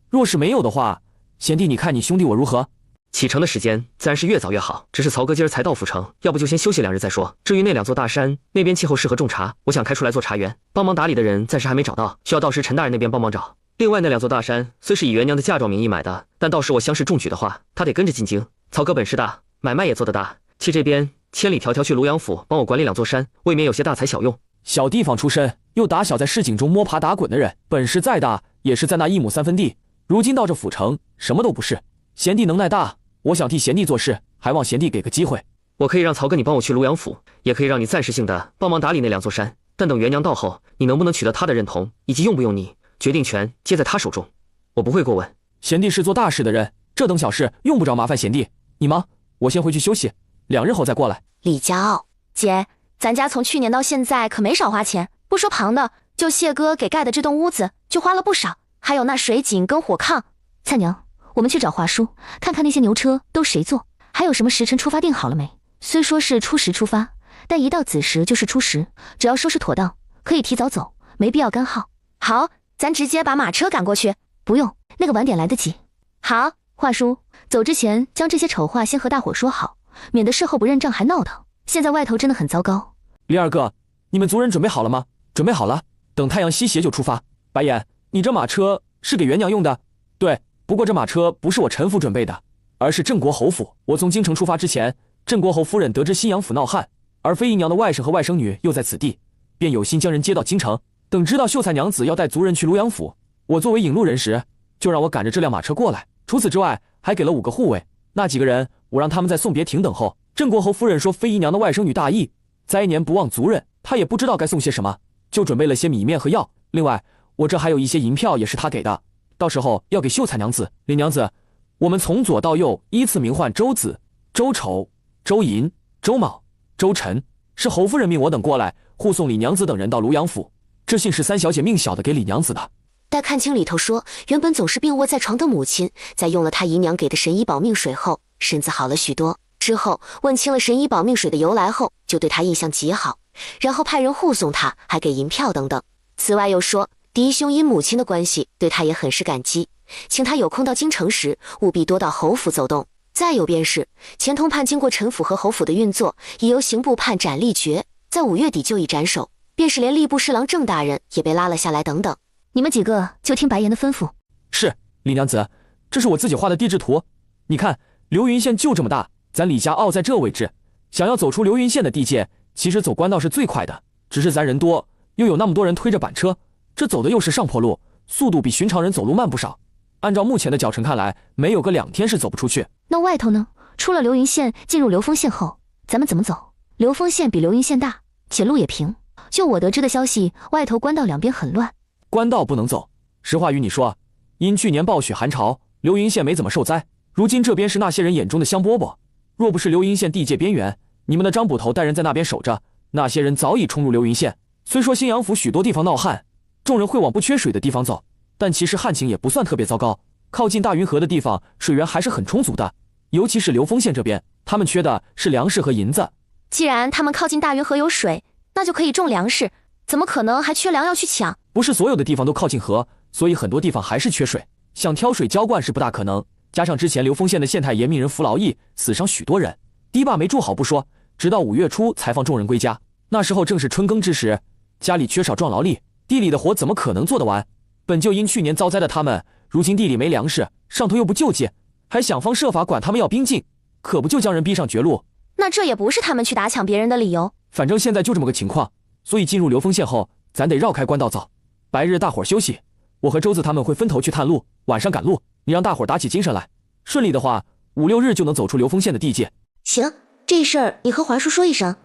若是没有的话，贤弟你看你兄弟我如何？启程的时间自然是越早越好，只是曹哥今儿才到府城，要不就先休息2日再说。至于那2座大山，那边气候适合种茶，我想开出来做茶园，帮忙打理的人暂时还没找到，需要到时陈大人那边帮忙找。另外那2座大山虽是以元娘的嫁妆名义买的，但到时我乡试中举的话，他得跟着进京。曹哥本事大，买卖也做得大，其这边千里迢迢去庐阳府帮我管理2座山，未免有些大材小用。小地方出身，又打小在市井中摸爬打滚的人，本事再大也是在那1亩3分地，如今到这府城什么都不是。贤弟能耐大，我想替贤弟做事，还望贤弟给个机会。我可以让曹哥你帮我去庐阳府，也可以让你暂时性的帮忙打理那2座山，但等元娘到后，你能不能取得他的认同，以及用不用你，决定权皆在他手中，我不会过问。贤弟是做大事的人，这等小事用不着麻烦贤弟。你忙，我先回去休息，2日后再过来。李家傲，姐，咱家从去年到现在可没少花钱，不说旁的，就谢哥给盖的这栋屋子就花了不少，还有那水井跟火炕。菜娘，我们去找华叔，看看那些牛车都谁坐，还有什么时辰出发定好了没？虽说是初时出发，但一到子时就是初时，只要收拾妥当，可以提早走，没必要干耗。好，咱直接把马车赶过去。不用，那个晚点来得及。好，华叔，走之前将这些丑话先和大伙说好，免得事后不认账还闹腾。现在外头真的很糟糕。李二哥，你们族人准备好了吗？准备好了，等太阳西斜就出发。白眼，你这马车是给元娘用的？对，不过这马车不是我陈府准备的，而是郑国侯府。我从京城出发之前，郑国侯夫人得知新阳府闹旱，而非姨娘的外甥和外甥女又在此地，便有心将人接到京城。等知道秀才娘子要带族人去庐阳府，我作为引路人时，就让我赶着这辆马车过来。除此之外，还给了5个护卫。那几个人，我让他们在送别亭等候。郑国侯夫人说，非姨娘的外甥女大意，灾年不忘族人，她也不知道该送些什么，就准备了些米面和药。另外，我这还有一些银票，也是她给的，到时候要给秀才娘子、林娘子。我们从左到右依次名唤周子、周丑、周寅、周卯、周辰，是侯夫人命我等过来护送李娘子等人到庐阳府。这信是3小姐命小的给李娘子的。待看清里头说，原本总是病卧在床的母亲，在用了她姨娘给的神医保命水后，身子好了许多。之后问清了神医保命水的由来后，就对她印象极好，然后派人护送她，还给银票等等。此外又说，嫡兄因母亲的关系，对她也很是感激，请她有空到京城时，务必多到侯府走动。再有便是前通判经过陈府和侯府的运作，已由刑部判斩立决，在5月底就已斩首，便是连吏部侍郎郑大人也被拉了下来等等。你们几个就听白岩的吩咐。是，李娘子，这是我自己画的地质图，你看流云县就这么大，咱李家傲在这位置，想要走出流云县的地界，其实走官道是最快的。只是咱人多，又有那么多人推着板车，这走的又是上坡路，速度比寻常人走路慢不少。按照目前的脚程看来，没有个2天是走不出去。那外头呢？出了流云县，进入流丰县后，咱们怎么走？流丰县比流云县大，且路也平。就我得知的消息，外头官道两边很乱。官道不能走。实话与你说，因去年暴雪寒潮，流云县没怎么受灾。如今这边是那些人眼中的香饽饽，若不是流云县地界边缘，你们的张捕头带人在那边守着，那些人早已冲入流云县。虽说新阳府许多地方闹旱，众人会往不缺水的地方走，但其实旱情也不算特别糟糕。靠近大云河的地方，水源还是很充足的。尤其是流丰县这边，他们缺的是粮食和银子。既然他们靠近大云河有水，那就可以种粮食，怎么可能还缺粮要去抢？不是所有的地方都靠近河，所以很多地方还是缺水，想挑水浇灌是不大可能。加上之前流丰县的县太爷命人服劳役，死伤许多人，堤坝没筑好不说，直到5月初才放众人归家。那时候正是春耕之时，家里缺少壮劳力，地里的活怎么可能做得完？本就因去年遭灾的他们，如今地里没粮食，上头又不救济，还想方设法管他们要兵进，可不就将人逼上绝路？那这也不是他们去打抢别人的理由。反正现在就这么个情况，所以进入流丰县后，咱得绕开官道走。白日大伙休息，我和周子他们会分头去探路，晚上赶路。你让大伙打起精神来，顺利的话，5、6日就能走出流丰县的地界。行，这事儿你和华叔说一声，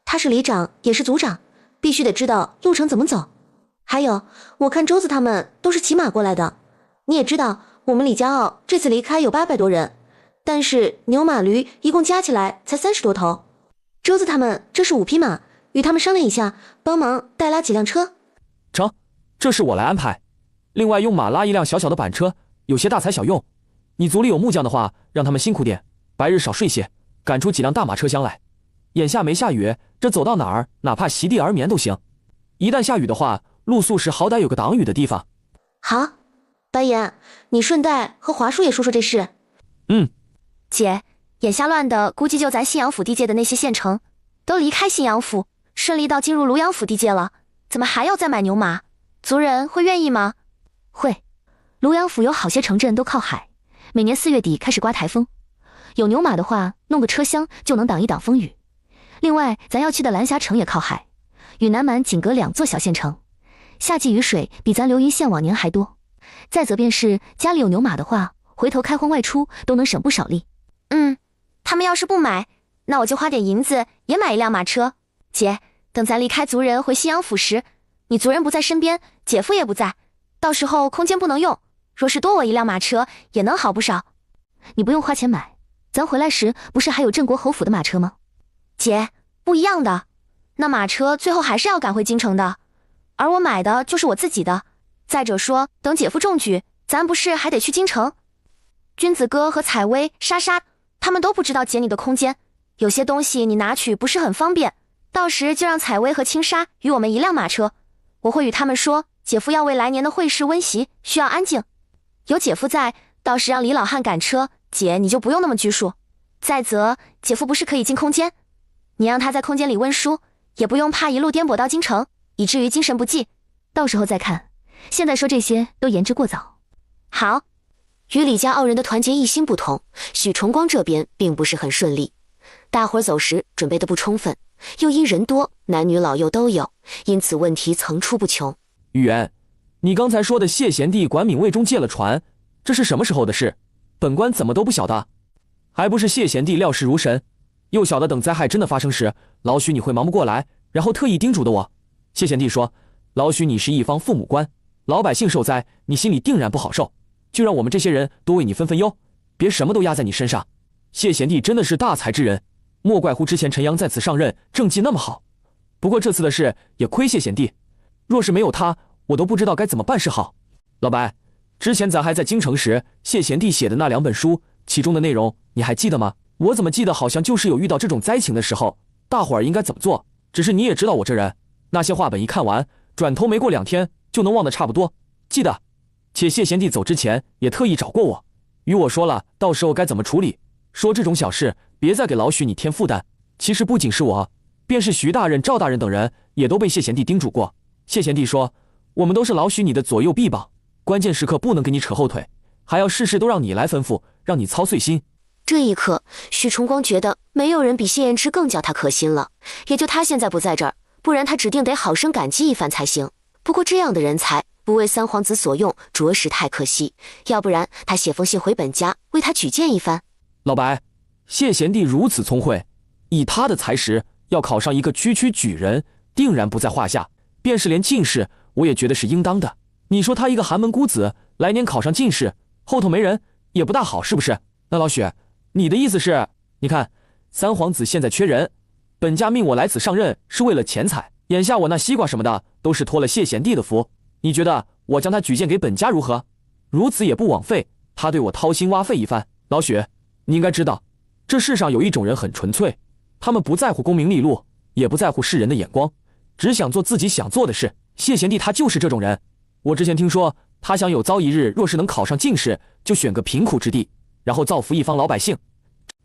他是里长也是族长，必须得知道路程怎么走。还有，我看周子他们都是骑马过来的，你也知道我们李家傲这次离开有800多人，但是牛马驴一共加起来才30多头。周子他们这是5匹马，与他们商量一下，帮忙带拉几辆车。成，这事我来安排。另外用马拉一辆小小的板车，有些大材小用。你族里有木匠的话，让他们辛苦点，白日少睡些，赶出几辆大马车厢来。眼下没下雨，这走到哪儿，哪怕席地而眠都行。一旦下雨的话，露宿时好歹有个挡雨的地方。好，白岩，你顺带和华叔也说说这事。姐，眼下乱的估计就咱信阳府地界的那些县城，都离开信阳府，顺利到进入庐阳府地界了，怎么还要再买牛马？族人会愿意吗？会。庐阳府有好些城镇都靠海，每年4月底开始刮台风，有牛马的话，弄个车厢就能挡一挡风雨。另外，咱要去的蓝霞城也靠海，与南蛮仅隔2座小县城，夏季雨水比咱流云县往年还多。再则便是家里有牛马的话，回头开荒外出都能省不少力。他们要是不买，那我就花点银子也买一辆马车。姐，等咱离开族人回信阳府时，你族人不在身边，姐夫也不在，到时候空间不能用，若是多我一辆马车，也能好不少。你不用花钱买，咱回来时不是还有镇国侯府的马车吗？姐，不一样的，那马车最后还是要赶回京城的，而我买的就是我自己的。再者说，等姐夫中举，咱不是还得去京城？君子哥和采薇、莎莎他们都不知道姐你的空间，有些东西你拿取不是很方便，到时就让采薇和青纱与我们一辆马车。我会与他们说，姐夫要为来年的会试温习，需要安静，有姐夫在，到时让李老汉赶车，姐你就不用那么拘束。再则，姐夫不是可以进空间，你让他在空间里温书，也不用怕一路颠簸到京城，以至于精神不济。到时候再看，现在说这些都言之过早。好。与李家傲人的团结一心不同，许崇光这边并不是很顺利。大伙儿走时准备的不充分，又因人多，男女老幼都有，因此问题层出不穷。玉元，你刚才说的谢贤弟管闵卫中借了船，这是什么时候的事？本官怎么都不晓得？还不是谢贤弟料事如神，又晓得等灾害真的发生时，老许你会忙不过来，然后特意叮嘱的我。谢贤弟说，老许你是一方父母官，老百姓受灾，你心里定然不好受，就让我们这些人多为你分分忧，别什么都压在你身上。谢贤弟真的是大才之人，莫怪乎之前陈阳在此上任政绩那么好。不过这次的事也亏谢贤弟，若是没有他，我都不知道该怎么办事好。老白，之前咱还在京城时，谢贤弟写的那2本书，其中的内容你还记得吗？我怎么记得好像就是有遇到这种灾情的时候，大伙儿应该怎么做。只是你也知道我这人，那些话本一看完，转头没过2天就能忘得差不多。记得。且谢贤弟走之前也特意找过我，与我说了到时候该怎么处理，说这种小事别再给老许你添负担。其实不仅是我，便是徐大人、赵大人等人也都被谢贤弟叮嘱过。谢贤弟说，我们都是老许你的左右臂膀，关键时刻不能给你扯后腿，还要事事都让你来吩咐，让你操碎心。这一刻，许崇光觉得没有人比谢延之更叫他可心了，也就他现在不在这儿，不然他指定得好生感激一番才行。不过这样的人才不为三皇子所用，着实太可惜。要不然他写封信回本家，为他举荐一番。老白，谢贤弟如此聪慧，以他的才识，要考上一个区区举人，定然不在话下。便是连进士，我也觉得是应当的。你说他一个寒门孤子，来年考上进士，后头没人，也不大好，是不是？那老许，你的意思是，你看三皇子现在缺人，本家命我来此上任是为了钱财，眼下我那西瓜什么的都是托了谢贤弟的福，你觉得我将他举荐给本家如何？如此也不枉费他对我掏心挖肺一番。老许，你应该知道，这世上有一种人很纯粹，他们不在乎功名利禄，也不在乎世人的眼光，只想做自己想做的事。谢贤弟他就是这种人。我之前听说他想有朝一日若是能考上进士，就选个贫苦之地，然后造福一方老百姓。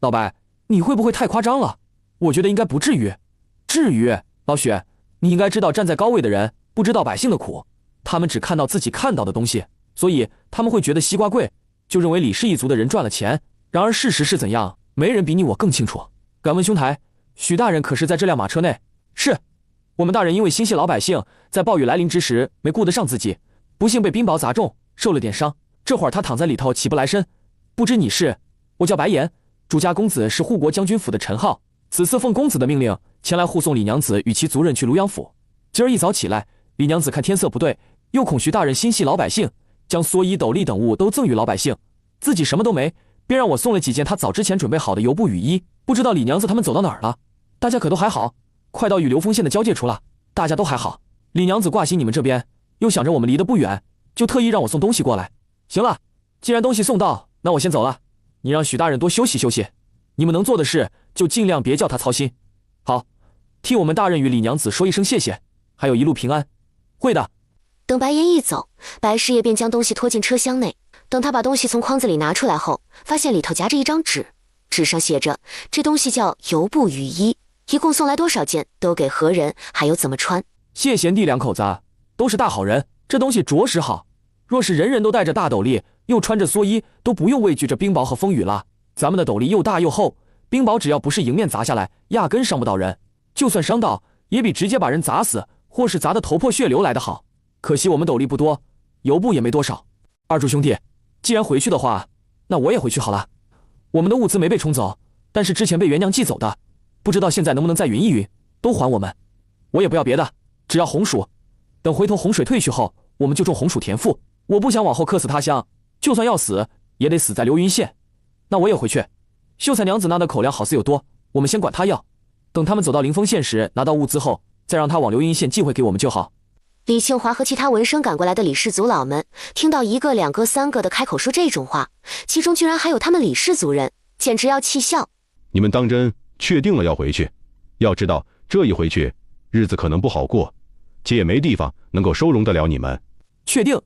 老白，你会不会太夸张了？我觉得应该不至于。至于，老许，你应该知道站在高位的人不知道百姓的苦，他们只看到自己看到的东西，所以他们会觉得西瓜贵，就认为李氏一族的人赚了钱。然而事实是怎样，没人比你我更清楚。敢问兄台，许大人可是在这辆马车内？是。我们大人因为心系老百姓，在暴雨来临之时没顾得上自己，不幸被冰雹砸中，受了点伤。这会儿他躺在里头起不来身。不知你是？我叫白岩，主家公子是护国将军府的陈浩，此次奉公子的命令前来护送李娘子与其族人去庐阳府。今儿一早起来，李娘子看天色不对，又恐徐大人心系老百姓，将蓑衣斗笠等物都赠予老百姓，自己什么都没，便让我送了几件他早之前准备好的油布雨衣。不知道李娘子他们走到哪儿了？大家可都还好？快到与流丰县的交界处了，大家都还好。李娘子挂心你们这边，又想着我们离得不远，就特意让我送东西过来。行了，既然东西送到，那我先走了。你让许大人多休息休息，你们能做的事就尽量别叫他操心。好，替我们大人与李娘子说一声谢谢，还有一路平安。会的。等白岩一走，白师爷便将东西拖进车厢内。等他把东西从筐子里拿出来后，发现里头夹着一张纸，纸上写着这东西叫油布雨衣，一共送来多少件，都给何人，还有怎么穿。谢贤弟两口子都是大好人，这东西着实好。若是人人都戴着大斗笠，又穿着蓑衣，都不用畏惧这冰雹和风雨了。咱们的斗笠又大又厚，冰雹只要不是迎面砸下来，压根伤不到人，就算伤到，也比直接把人砸死或是砸得头破血流来得好。可惜我们斗笠不多，油布也没多少。二柱兄弟，既然回去的话，那我也回去好了。我们的物资没被冲走，但是之前被元娘寄走的，不知道现在能不能再匀一匀，都还我们。我也不要别的，只要红薯。等回头洪水退去后，我们就种红薯填腹。我不想往后客死他乡，就算要死，也得死在流云县。那我也回去。秀才娘子那的口粮好似有多，我们先管他要，等他们走到临丰县时，拿到物资后，再让他往流云县寄回给我们就好。李庆华和其他闻声赶过来的李氏族老们，听到一个两个三个的开口说这种话，其中居然还有他们李氏族人，简直要气笑。你们当真确定了要回去？要知道这一回去，日子可能不好过，且也没地方能够收容得了你们。确定，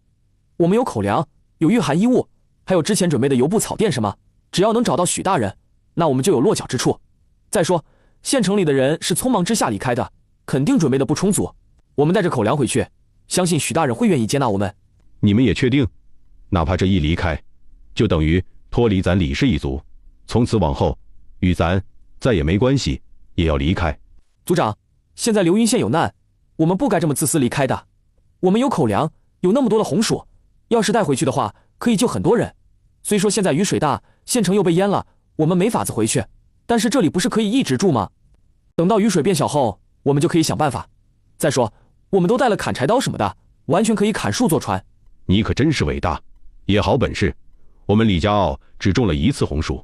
我们有口粮，有御寒衣物，还有之前准备的油布草垫什么，只要能找到许大人，那我们就有落脚之处。再说县城里的人是匆忙之下离开的，肯定准备的不充足，我们带着口粮回去，相信许大人会愿意接纳我们。你们也确定？哪怕这一离开，就等于脱离咱李氏一族，从此往后与咱再也没关系，也要离开。族长，现在流云县有难，我们不该这么自私离开的。我们有口粮，有那么多的红薯，要是带回去的话，可以救很多人。虽说现在雨水大，县城又被淹了，我们没法子回去，但是这里不是可以一直住吗？等到雨水变小后，我们就可以想办法。再说我们都带了砍柴刀什么的，完全可以砍树做船。你可真是伟大，也好本事。我们李家傲只种了一次红薯，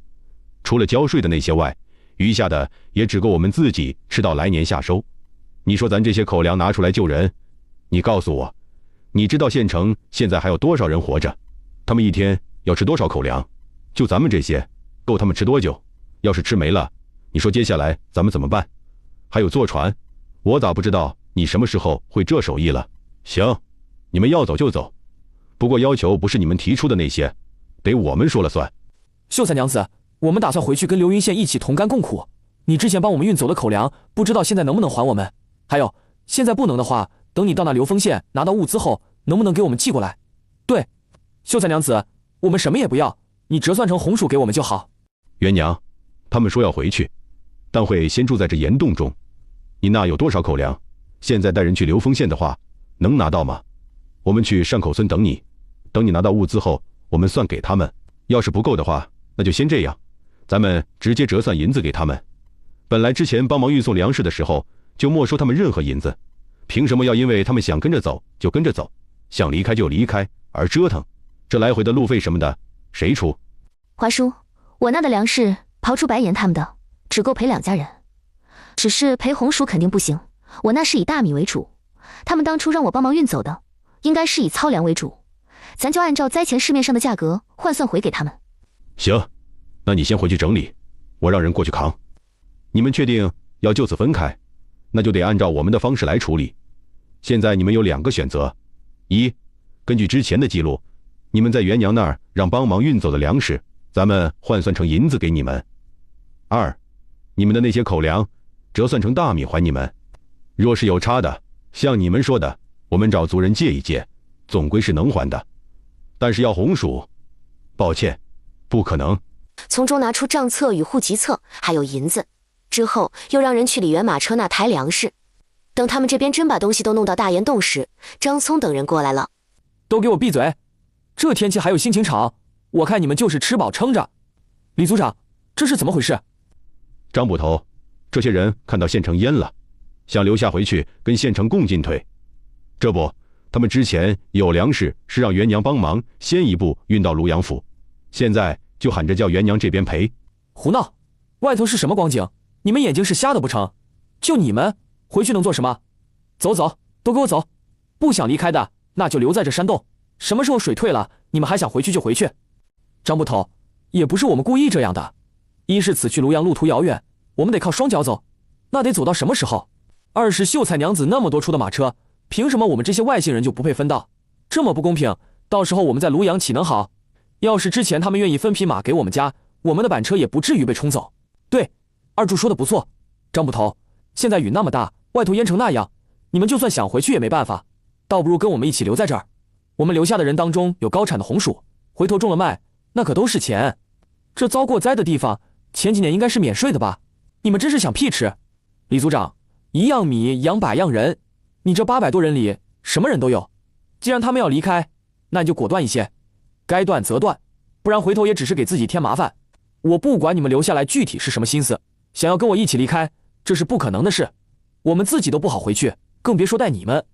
除了交税的那些外，余下的也只够我们自己吃到来年夏收。你说咱这些口粮拿出来救人，你告诉我，你知道县城现在还有多少人活着？他们一天要吃多少口粮？就咱们这些，够他们吃多久？要是吃没了，你说接下来咱们怎么办？还有坐船，我咋不知道你什么时候会这手艺了？行，你们要走就走，不过要求不是你们提出的那些，得我们说了算。秀才娘子，我们打算回去跟流云县一起同甘共苦。你之前帮我们运走的口粮，不知道现在能不能还我们？还有，现在不能的话，等你到那流丰县拿到物资后，能不能给我们寄过来？对，秀才娘子，我们什么也不要，你折算成红薯给我们就好。元娘，他们说要回去，但会先住在这岩洞中。你那有多少口粮？现在带人去流丰县的话，能拿到吗？我们去上口村等你，等你拿到物资后，我们算给他们。要是不够的话，那就先这样，咱们直接折算银子给他们。本来之前帮忙运送粮食的时候，就没收他们任何银子，凭什么要因为他们想跟着走就跟着走，想离开就离开而折腾？这来回的路费什么的，谁出？华叔，我那的粮食刨出白岩他们的，只够赔2家人，只是赔红薯肯定不行。我那是以大米为主，他们当初让我帮忙运走的，应该是以糙粮为主，咱就按照灾前市面上的价格换算回给他们。行，那你先回去整理，我让人过去扛。你们确定要就此分开，那就得按照我们的方式来处理。现在你们有2个选择：一，根据之前的记录，你们在元娘那儿让帮忙运走的粮食，咱们换算成银子给你们；二，你们的那些口粮折算成大米还你们。若是有差的，像你们说的，我们找族人借一借，总归是能还的。但是要红薯，抱歉，不可能。从中拿出账册与户籍册，还有银子，之后又让人去李元马车那抬粮食。等他们这边真把东西都弄到大岩洞时，张聪等人过来了。都给我闭嘴！这天气还有心情吵？我看你们就是吃饱撑着。李组长，这是怎么回事？张捕头，这些人看到县城淹了，想留下回去跟县城共进退。这不，他们之前有粮食是让元娘帮忙先一步运到庐阳府，现在就喊着叫元娘这边赔。胡闹！外头是什么光景？你们眼睛是瞎的不成？就你们回去能做什么？走走，都给我走！不想离开的，那就留在这山洞。什么时候水退了，你们还想回去就回去。张捕头，也不是我们故意这样的。一是此去庐阳路途遥远，我们得靠双脚走，那得走到什么时候？二是秀才娘子那么多出的马车，凭什么我们这些外姓人就不配分到？这么不公平，到时候我们在庐阳岂能好？要是之前他们愿意分匹马给我们家，我们的板车也不至于被冲走。对，二柱说的不错。张捕头，现在雨那么大，外头淹成那样，你们就算想回去也没办法，倒不如跟我们一起留在这儿。我们留下的人当中有高产的红薯，回头种了卖，那可都是钱。这遭过灾的地方，前几年应该是免税的吧？你们真是想屁吃！李组长，一样米养百样人，你这800多人里什么人都有。既然他们要离开，那你就果断一些，该断则断，不然回头也只是给自己添麻烦。我不管你们留下来具体是什么心思，想要跟我一起离开，这是不可能的事。我们自己都不好回去，更别说带你们。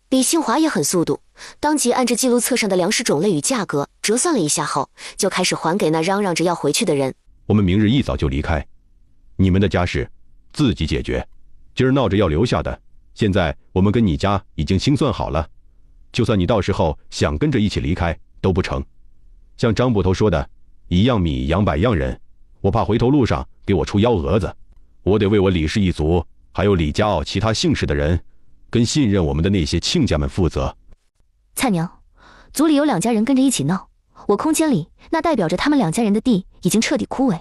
李兴华也很速度，当即按着记录册上的粮食种类与价格折算了一下后，就开始还给那嚷嚷着要回去的人。我们明日一早就离开，你们的家事自己解决。今儿闹着要留下的，现在我们跟你家已经清算好了，就算你到时候想跟着一起离开都不成。像张捕头说的，一样米养百样人，我怕回头路上给我出幺蛾子，我得为我李氏一族还有李家坳其他姓氏的人跟信任我们的那些亲家们负责。蔡娘，族里有2家人跟着一起闹，我空间里那代表着他们2家人的地已经彻底枯萎。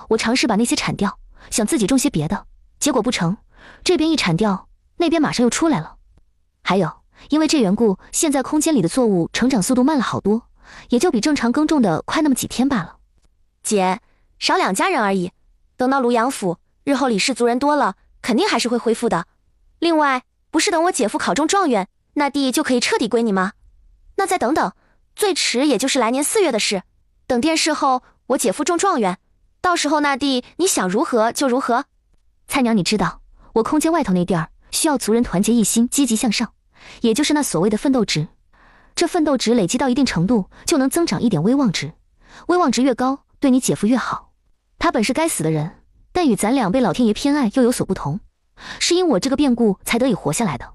我尝试把那些铲掉，想自己种些别的，结果不成，这边一铲掉，那边马上又出来了。还有，因为这缘故，现在空间里的作物成长速度慢了好多，也就比正常耕种的快那么几天罢了。姐，少2家人而已，等到庐阳府，日后李氏族人多了，肯定还是会恢复的。另外，不是等我姐夫考中状元，那地就可以彻底归你吗？那再等等，最迟也就是来年4月的事。等殿试后，我姐夫中状元，到时候那地你想如何就如何。蔡娘，你知道，我空间外头那地儿需要族人团结一心，积极向上，也就是那所谓的奋斗值。这奋斗值累积到一定程度，就能增长一点威望值。威望值越高，对你姐夫越好。他本是该死的人，但与咱俩被老天爷偏爱又有所不同，是因我这个变故才得以活下来的。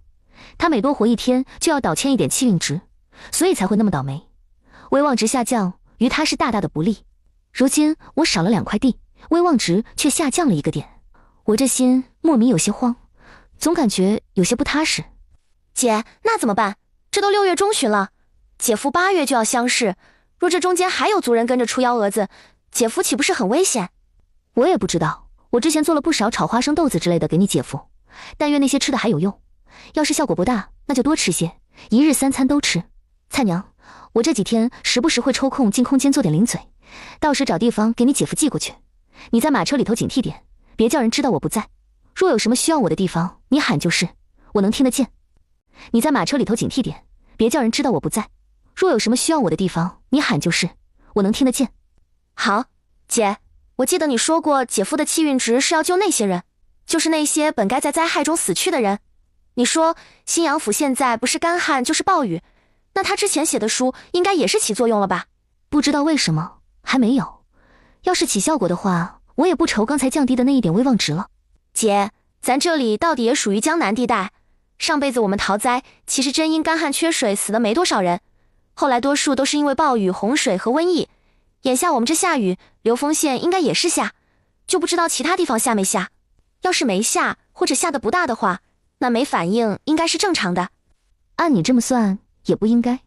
他每多活1天，就要倒迁一点气运值，所以才会那么倒霉。威望值下降，于他是大大的不利。如今我少了2块地，威望值却下降了1个点，我这心莫名有些慌，总感觉有些不踏实。姐，那怎么办？这都6月中旬了，姐夫8月就要乡试，若这中间还有族人跟着出幺蛾子，姐夫岂不是很危险？我也不知道，我之前做了不少炒花生豆子之类的给你姐夫，但愿那些吃的还有用。要是效果不大，那就多吃些，1日3餐都吃。蔡娘，我这几天时不时会抽空进空间做点零嘴，到时找地方给你姐夫寄过去。你在马车里头警惕点，别叫人知道我不在。若有什么需要我的地方，你喊就是，我能听得见。你在马车里头警惕点，别叫人知道我不在。若有什么需要我的地方，你喊就是，我能听得见。好，姐，我记得你说过姐夫的气运值是要救那些人，就是那些本该在灾害中死去的人。你说新阳府现在不是干旱就是暴雨，那他之前写的书应该也是起作用了吧？不知道为什么还没有，要是起效果的话，我也不愁刚才降低的那一点威望值了。姐，咱这里到底也属于江南地带，上辈子我们逃灾，其实真因干旱缺水死了没多少人，后来多数都是因为暴雨、洪水和瘟疫。眼下我们这下雨，流丰县应该也是下，就不知道其他地方下没下。要是没下，或者下的不大的话，那没反应应该是正常的。按你这么算，也不应该。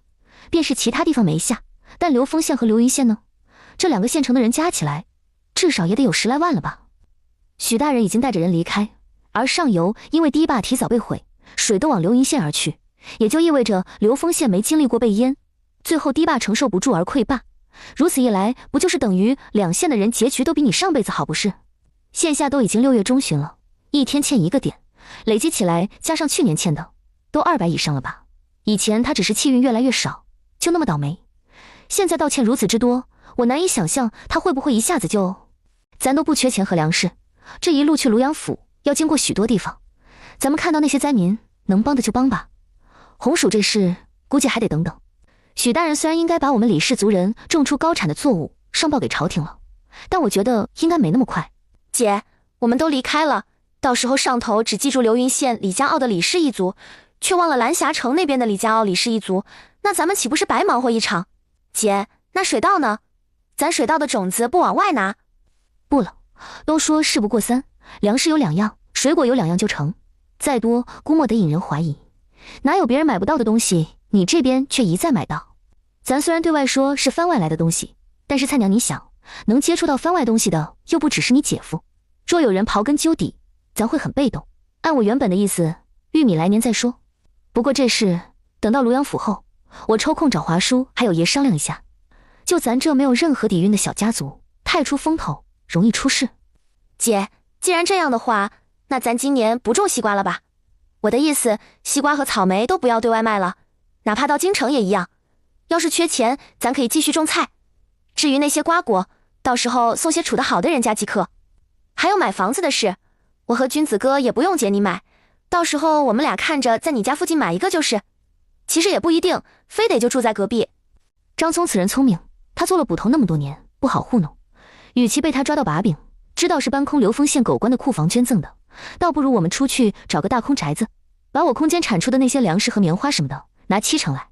便是其他地方没下，但流丰县和流云县呢？这2个县城的人加起来，至少也得有10来万了吧？许大人已经带着人离开，而上游因为堤坝提早被毁，水都往流云县而去，也就意味着流丰县没经历过被淹，最后堤坝承受不住而溃坝。如此一来，不就是等于2县的人结局都比你上辈子好不是？县下都已经6月中旬了，一天欠1个点，累积起来加上去年欠的，都200以上了吧？以前他只是气运越来越少，就那么倒霉，现在道歉如此之多，我难以想象他会不会一下子就……咱都不缺钱和粮食，这一路去庐阳府要经过许多地方，咱们看到那些灾民，能帮的就帮吧。红薯这事估计还得等等。许大人虽然应该把我们李氏族人种出高产的作物上报给朝廷了，但我觉得应该没那么快。姐，我们都离开了，到时候上头只记住流云县李家傲的李氏一族，却忘了蓝霞城那边的李家傲李氏一族，那咱们岂不是白忙活一场？姐，那水稻呢？咱水稻的种子不往外拿？不了，都说事不过3，粮食有2样，水果有2样就成，再多估摸得引人怀疑。哪有别人买不到的东西，你这边却一再买到？咱虽然对外说是番外来的东西，但是菜娘你想，能接触到番外东西的又不只是你姐夫，若有人刨根究底，咱会很被动。按我原本的意思，玉米来年再说。不过这事等到庐阳府后，我抽空找华叔还有爷商量一下。就咱这没有任何底蕴的小家族，太出风头容易出事。姐，既然这样的话，那咱今年不种西瓜了吧？我的意思，西瓜和草莓都不要对外卖了，哪怕到京城也一样。要是缺钱，咱可以继续种菜。至于那些瓜果，到时候送些处得好的人家即可。还有买房子的事，我和君子哥也不用姐你买，到时候我们俩看着在你家附近买一个就是。其实也不一定，非得就住在隔壁。张聪此人聪明，他做了捕头那么多年，不好糊弄。与其被他抓到把柄，知道是搬空流丰县狗官的库房捐赠的，倒不如我们出去找个大空宅子，把我空间产出的那些粮食和棉花什么的拿70%来。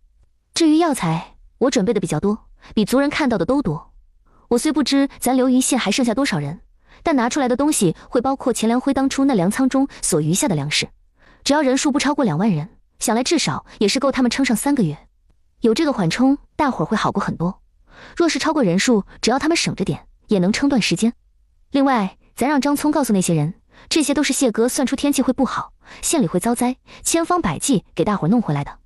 至于药材，我准备的比较多，比族人看到的都多。我虽不知咱流云县还剩下多少人，但拿出来的东西会包括钱良辉当初那粮仓中所余下的粮食，只要人数不超过2万人，想来至少也是够他们撑上3个月。有这个缓冲，大伙儿会好过很多。若是超过人数，只要他们省着点，也能撑段时间。另外，咱让张聪告诉那些人，这些都是谢哥算出天气会不好，县里会遭灾，千方百计给大伙儿弄回来的。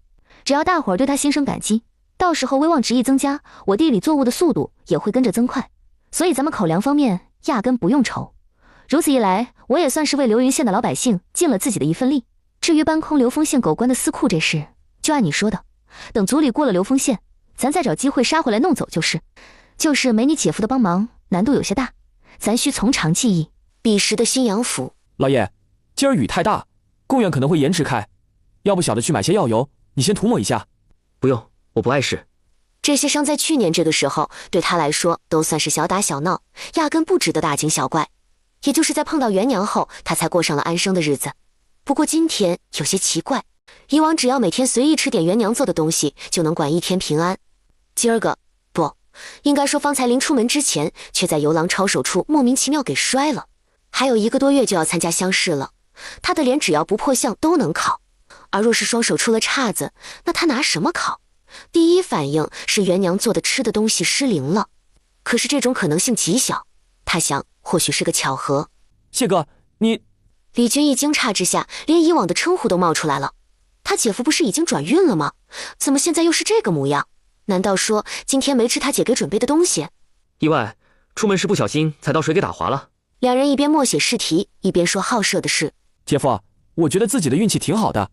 只要大伙儿对他心生感激，到时候威望值一增加，我地里作物的速度也会跟着增快。所以咱们口粮方面压根不用愁。如此一来，我也算是为流云县的老百姓尽了自己的一份力。至于搬空流丰县狗官的私库这事，就按你说的，等族里过了流丰县，咱再找机会杀回来弄走就是。就是没你姐夫的帮忙，难度有些大，咱需从长计议。彼时的新阳府，老爷，今儿雨太大，贡院可能会延迟开，要不小的去买些药油，你先涂抹一下。不用，我不碍事。这些伤在去年这个时候，对他来说都算是小打小闹，压根不值得大惊小怪。也就是在碰到元娘后，他才过上了安生的日子。不过今天有些奇怪，以往只要每天随意吃点元娘做的东西，就能管一天平安。今儿个不应该说，方才临出门之前，却在游廊抄手处莫名其妙给摔了。还有1个多月就要参加乡试了，他的脸只要不破相都能考。而若是双手出了岔子，那他拿什么考？第一反应是元娘做的吃的东西失灵了，可是这种可能性极小。他想，或许是个巧合。谢哥，你……李军一惊诧之下，连以往的称呼都冒出来了。他姐夫不是已经转运了吗？怎么现在又是这个模样？难道说今天没吃他姐给准备的东西？意外，出门时不小心踩到水给打滑了。两人一边默写试题，一边说好色的事。姐夫，我觉得自己的运气挺好的，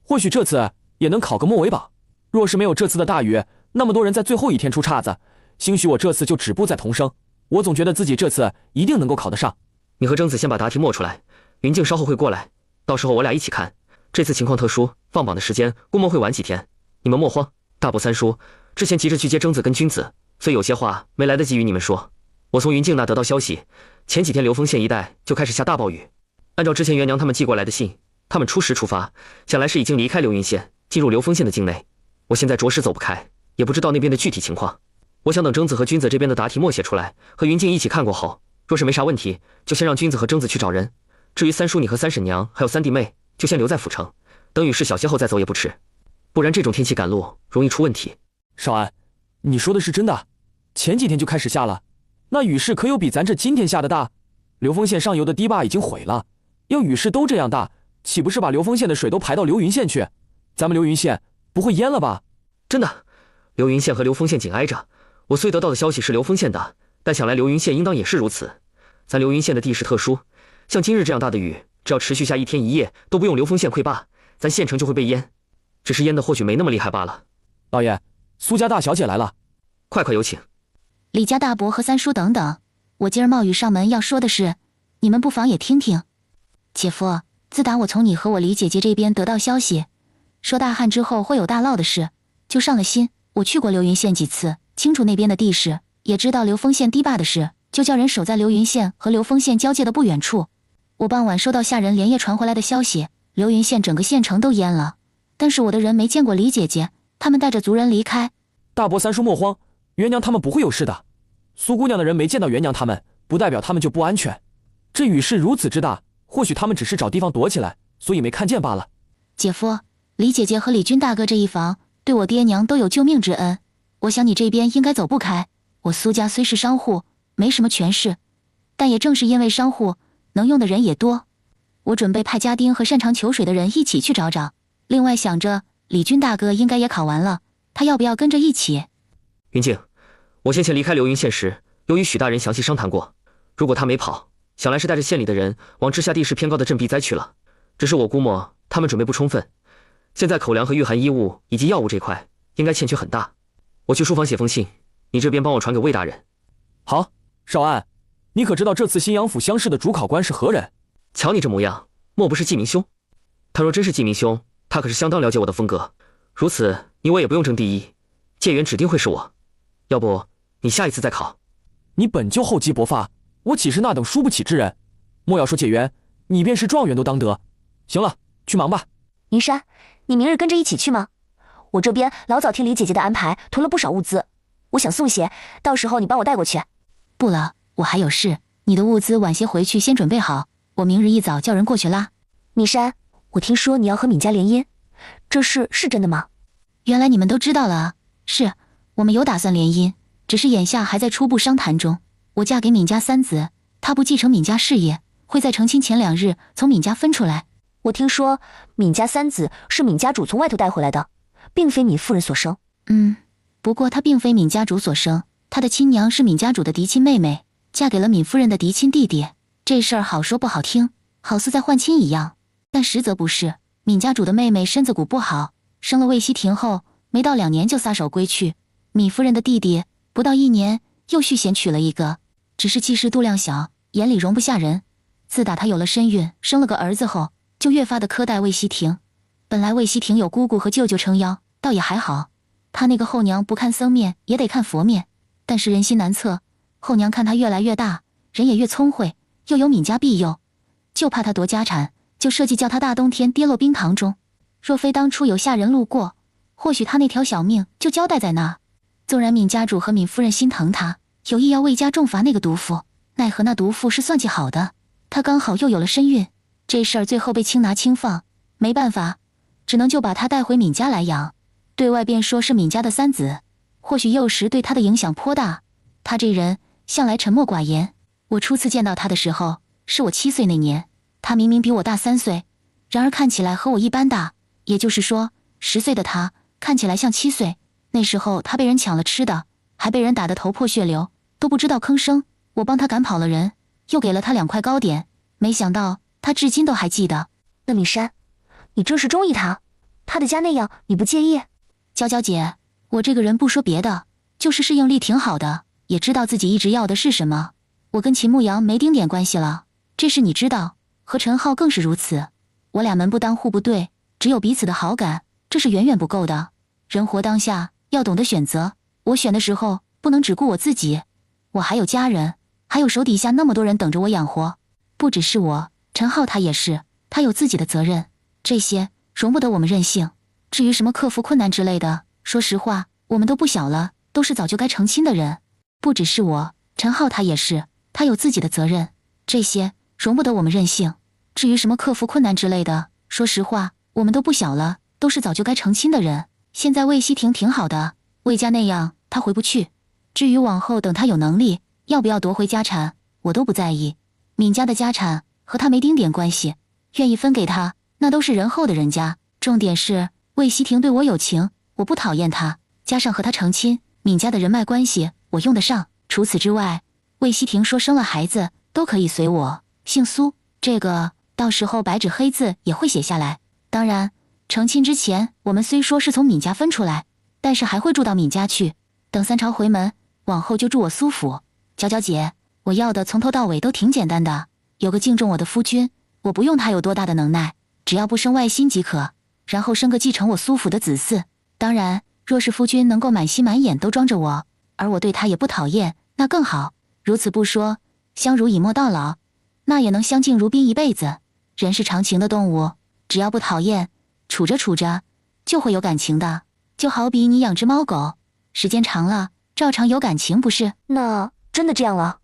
或许这次也能考个末尾榜。若是没有这次的大雨，那么多人在最后一天出岔子，兴许我这次就止步在童生。我总觉得自己这次一定能够考得上。你和征子先把答题默出来，云静稍后会过来，到时候我俩一起看。这次情况特殊，放榜的时间估摸会晚几天，你们莫慌。大伯三叔之前急着去接征子跟君子，所以有些话没来得及与你们说。我从云静那得到消息，前几天流丰县一带就开始下大暴雨。按照之前元娘他们寄过来的信，他们初时出发，想来是已经离开流云县，进入流丰县的境内。我现在着实走不开，也不知道那边的具体情况。我想等征子和君子这边的答题默写出来，和云静一起看过后，若是没啥问题，就先让君子和征子去找人。至于三叔你和三婶娘还有三弟妹，就先留在府城，等雨势小些后再走也不迟。不然这种天气赶路容易出问题。少安，你说的是真的？前几天就开始下了？那雨势可有比咱这今天下的大？流丰县上游的堤坝已经毁了，要雨势都这样大，岂不是把流丰县的水都排到流云县去？咱们流云县不会淹了吧？真的，流云县和流丰县紧挨着。我虽得到的消息是流丰县的，但想来流云县应当也是如此。咱流云县的地势特殊，像今日这样大的雨，只要持续下一天一夜，都不用流丰县溃坝，咱县城就会被淹。只是淹的或许没那么厉害罢了。老爷，苏家大小姐来了，快有请。李家大伯和三叔等等，我今儿冒雨上门要说的是，你们不妨也听听。姐夫，自打我从你和我李姐姐这边得到消息，说大旱之后会有大涝的事，就上了心。我去过流云县几次，清楚那边的地势，也知道流丰县堤坝的事，就叫人守在流云县和流丰县交界的不远处。我傍晚收到下人连夜传回来的消息，流云县整个县城都淹了，但是我的人没见过李姐姐，他们带着族人离开。大伯三叔莫慌，元娘他们不会有事的。苏姑娘的人没见到元娘他们，不代表他们就不安全。这雨势如此之大，或许他们只是找地方躲起来，所以没看见罢了。姐夫，李姐姐和李军大哥这一房对我爹娘都有救命之恩，我想你这边应该走不开。我苏家虽是商户，没什么权势，但也正是因为商户，能用的人也多。我准备派家丁和擅长求水的人一起去找找。另外想着李军大哥应该也考完了，他要不要跟着一起？云静，我先前离开流云县时，有与许大人详细商谈过，如果他没跑，想来是带着县里的人往治下地势偏高的镇避灾去了。只是我估摸他们准备不充分，现在口粮和御寒衣物以及药物这块应该欠缺很大。我去书房写封信，你这边帮我传给魏大人。好。少安，你可知道这次新阳府乡试的主考官是何人？瞧你这模样，莫不是季明兄？他若真是季明兄，他可是相当了解我的风格，如此你我也不用争第一，解元指定会是我。要不你下一次再考。你本就厚积薄发，我岂是那等输不起之人？莫要说解元，你便是状元都当得。行了，去忙吧。云山，你明日跟着一起去吗？我这边老早听李姐姐的安排，囤了不少物资，我想送些，到时候你帮我带过去。不了，我还有事，你的物资晚些回去先准备好，我明日一早叫人过去拉。米山，我听说你要和闵家联姻，这事是真的吗？原来你们都知道了啊。是，我们有打算联姻，只是眼下还在初步商谈中。我嫁给闵家三子，他不继承闵家事业，会在成亲前2日从闵家分出来。我听说闵家三子是闵家主从外头带回来的，并非闵夫人所生。不过他并非闵家主所生，他的亲娘是闵家主的嫡亲妹妹，嫁给了闵夫人的嫡亲弟弟。这事儿好说不好听，好似在换亲一样，但实则不是。闵家主的妹妹身子骨不好，生了魏希婷后，没到2年就撒手归去。闵夫人的弟弟不到1年又续弦娶了一个，只是气势度量小，眼里容不下人。自打他有了身孕，生了个儿子后，就越发的苛待魏希婷。本来魏希婷有姑姑和舅舅撑腰，倒也还好。他那个后娘不看僧面也得看佛面，但是人心难测，后娘看他越来越大，人也越聪慧，又有闵家庇佑，就怕他夺家产，就设计叫他大冬天跌落冰塘中。若非当初有下人路过，或许他那条小命就交代在那。纵然闵家主和闵夫人心疼他，有意要魏家重罚那个毒妇，奈何那毒妇是算计好的，他刚好又有了身孕，这事儿最后被轻拿轻放，没办法，只能就把他带回闵家来养。对外便说是闵家的三子，或许幼时对他的影响颇大。他这人向来沉默寡言，我初次见到他的时候是我7岁那年，他明明比我大3岁，然而看起来和我一般大，也就是说10岁的他看起来像7岁。那时候他被人抢了吃的，还被人打得头破血流，都不知道吭声，我帮他赶跑了人，又给了他2块糕点，没想到他至今都还记得。那米山，你正是中意他，他的家那样你不介意？娇娇姐，我这个人不说别的，就是适应力挺好的，也知道自己一直要的是什么。我跟秦牧阳没丁点关系了，这事你知道，和陈浩更是如此。我俩门不当户不对，只有彼此的好感，这是远远不够的。人活当下要懂得选择，我选的时候不能只顾我自己，我还有家人，还有手底下那么多人等着我养活。不只是我，陈浩他也是，他有自己的责任，这些容不得我们任性。至于什么克服困难之类的，说实话，我们都不小了，都是早就该成亲的人。不只是我，陈浩他也是，他有自己的责任，这些容不得我们任性。至于什么克服困难之类的，说实话，我们都不小了，都是早就该成亲的人。现在魏希婷挺好的，魏家那样他回不去。至于往后等他有能力，要不要夺回家产，我都不在意。闵家的家产和他没丁点关系，愿意分给他，那都是人后的人家。重点是魏希婷对我有情，我不讨厌他，加上和他成亲，闵家的人脉关系我用得上。除此之外，魏希婷说生了孩子都可以随我，姓苏，这个到时候白纸黑字也会写下来。当然，成亲之前，我们虽说是从闵家分出来，但是还会住到闵家去。等三朝回门，往后就住我苏府。娇娇姐，我要的从头到尾都挺简单的，有个敬重我的夫君，我不用他有多大的能耐，只要不生外心即可，然后生个继承我苏府的子嗣。当然，若是夫君能够满心满眼都装着我，而我对他也不讨厌，那更好。如此不说，相濡以沫到老，那也能相敬如宾一辈子。人是长情的动物，只要不讨厌，处着处着就会有感情的。就好比你养只猫狗，时间长了照常有感情，不是？那真的这样了？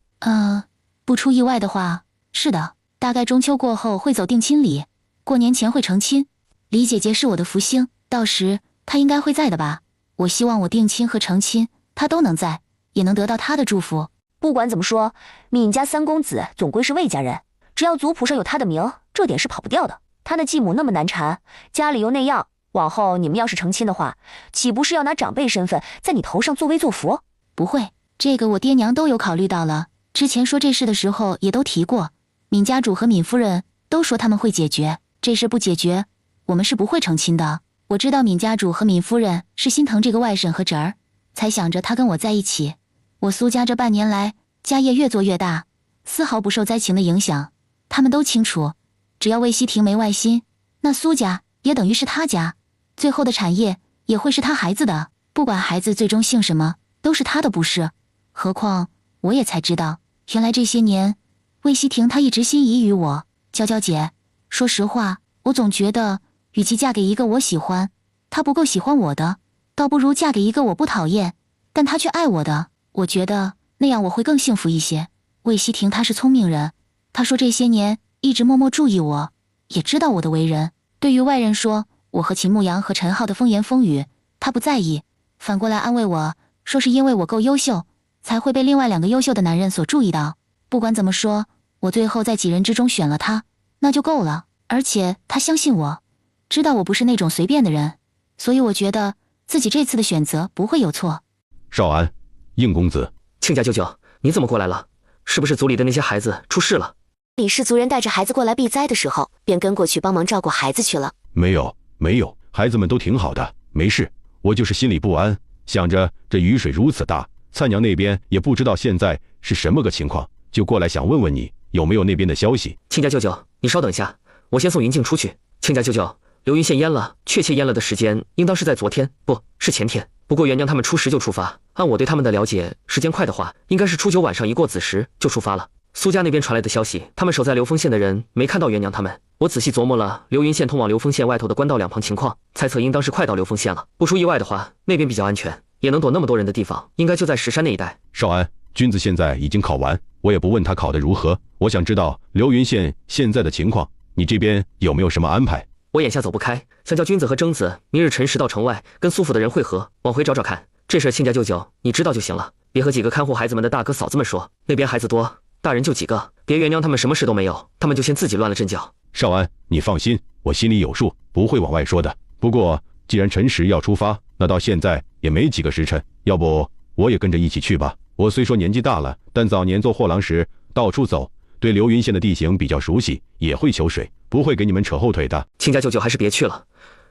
不出意外的话，是的，大概中秋过后会走定亲礼，过年前会成亲。李姐姐是我的福星，到时她应该会在的吧？我希望我定亲和成亲她都能在，也能得到她的祝福。不管怎么说，闵家三公子总归是魏家人，只要族谱上有他的名，这点是跑不掉的。他的继母那么难缠，家里又那样，往后你们要是成亲的话，岂不是要拿长辈身份在你头上作威作福？不会，这个我爹娘都有考虑到了，之前说这事的时候也都提过，闵家主和闵夫人都说他们会解决，这事不解决，我们是不会成亲的。我知道闵家主和闵夫人是心疼这个外甥和侄儿，才想着他跟我在一起。我苏家这半年来家业越做越大，丝毫不受灾情的影响，他们都清楚，只要魏希婷没外心，那苏家也等于是他家，最后的产业也会是他孩子的，不管孩子最终姓什么，都是他的，不是？何况我也才知道，原来这些年魏希婷她一直心仪于我。娇娇姐，说实话，我总觉得与其嫁给一个我喜欢，他不够喜欢我的，倒不如嫁给一个我不讨厌，但他却爱我的。我觉得那样我会更幸福一些。魏希婷她是聪明人，她说这些年一直默默注意我，也知道我的为人。对于外人说我和秦牧阳和陈浩的风言风语，她不在意，反过来安慰我说是因为我够优秀，才会被另外2个优秀的男人所注意到。不管怎么说，我最后在几人之中选了他，那就够了。而且他相信我，知道我不是那种随便的人，所以我觉得自己这次的选择不会有错。少安，应公子，亲家舅舅，你怎么过来了？是不是族里的那些孩子出事了？李氏族人带着孩子过来避灾的时候，便跟过去帮忙照顾孩子去了。没有，孩子们都挺好的，没事。我就是心里不安，想着这雨水如此大，蔡娘那边也不知道现在是什么个情况，就过来想问问你有没有那边的消息。亲家舅舅，你稍等一下，我先送云静出去。亲家舅舅，流云县淹了，确切淹了的时间应当是在昨天，不是前天。不过元娘他们初10就出发，按我对他们的了解，时间快的话，应该是初9晚上一过子时就出发了。苏家那边传来的消息，他们守在流丰县的人没看到元娘他们。我仔细琢磨了流云县通往流丰县外头的官道2旁情况，猜测应当是快到流丰县了。不出意外的话，那边比较安全，也能躲那么多人的地方，应该就在石山那一带。少安，君子现在已经考完，我也不问他考得如何，我想知道流云县现在的情况，你这边有没有什么安排？我眼下走不开，想叫君子和征子明日辰时到城外跟苏府的人会合，往回找找看。这事亲家舅舅你知道就行了，别和几个看护孩子们的大哥嫂子们说，那边孩子多，大人就几个，别元娘他们什么事都没有，他们就先自己乱了阵脚。少安，你放心，我心里有数，不会往外说的。不过既然辰时要出发，那到现在也没几个时辰，要不我也跟着一起去吧。我虽说年纪大了，但早年做货郎时到处走，对流云县的地形比较熟悉，也会求水，不会给你们扯后腿的。亲家舅舅还是别去了，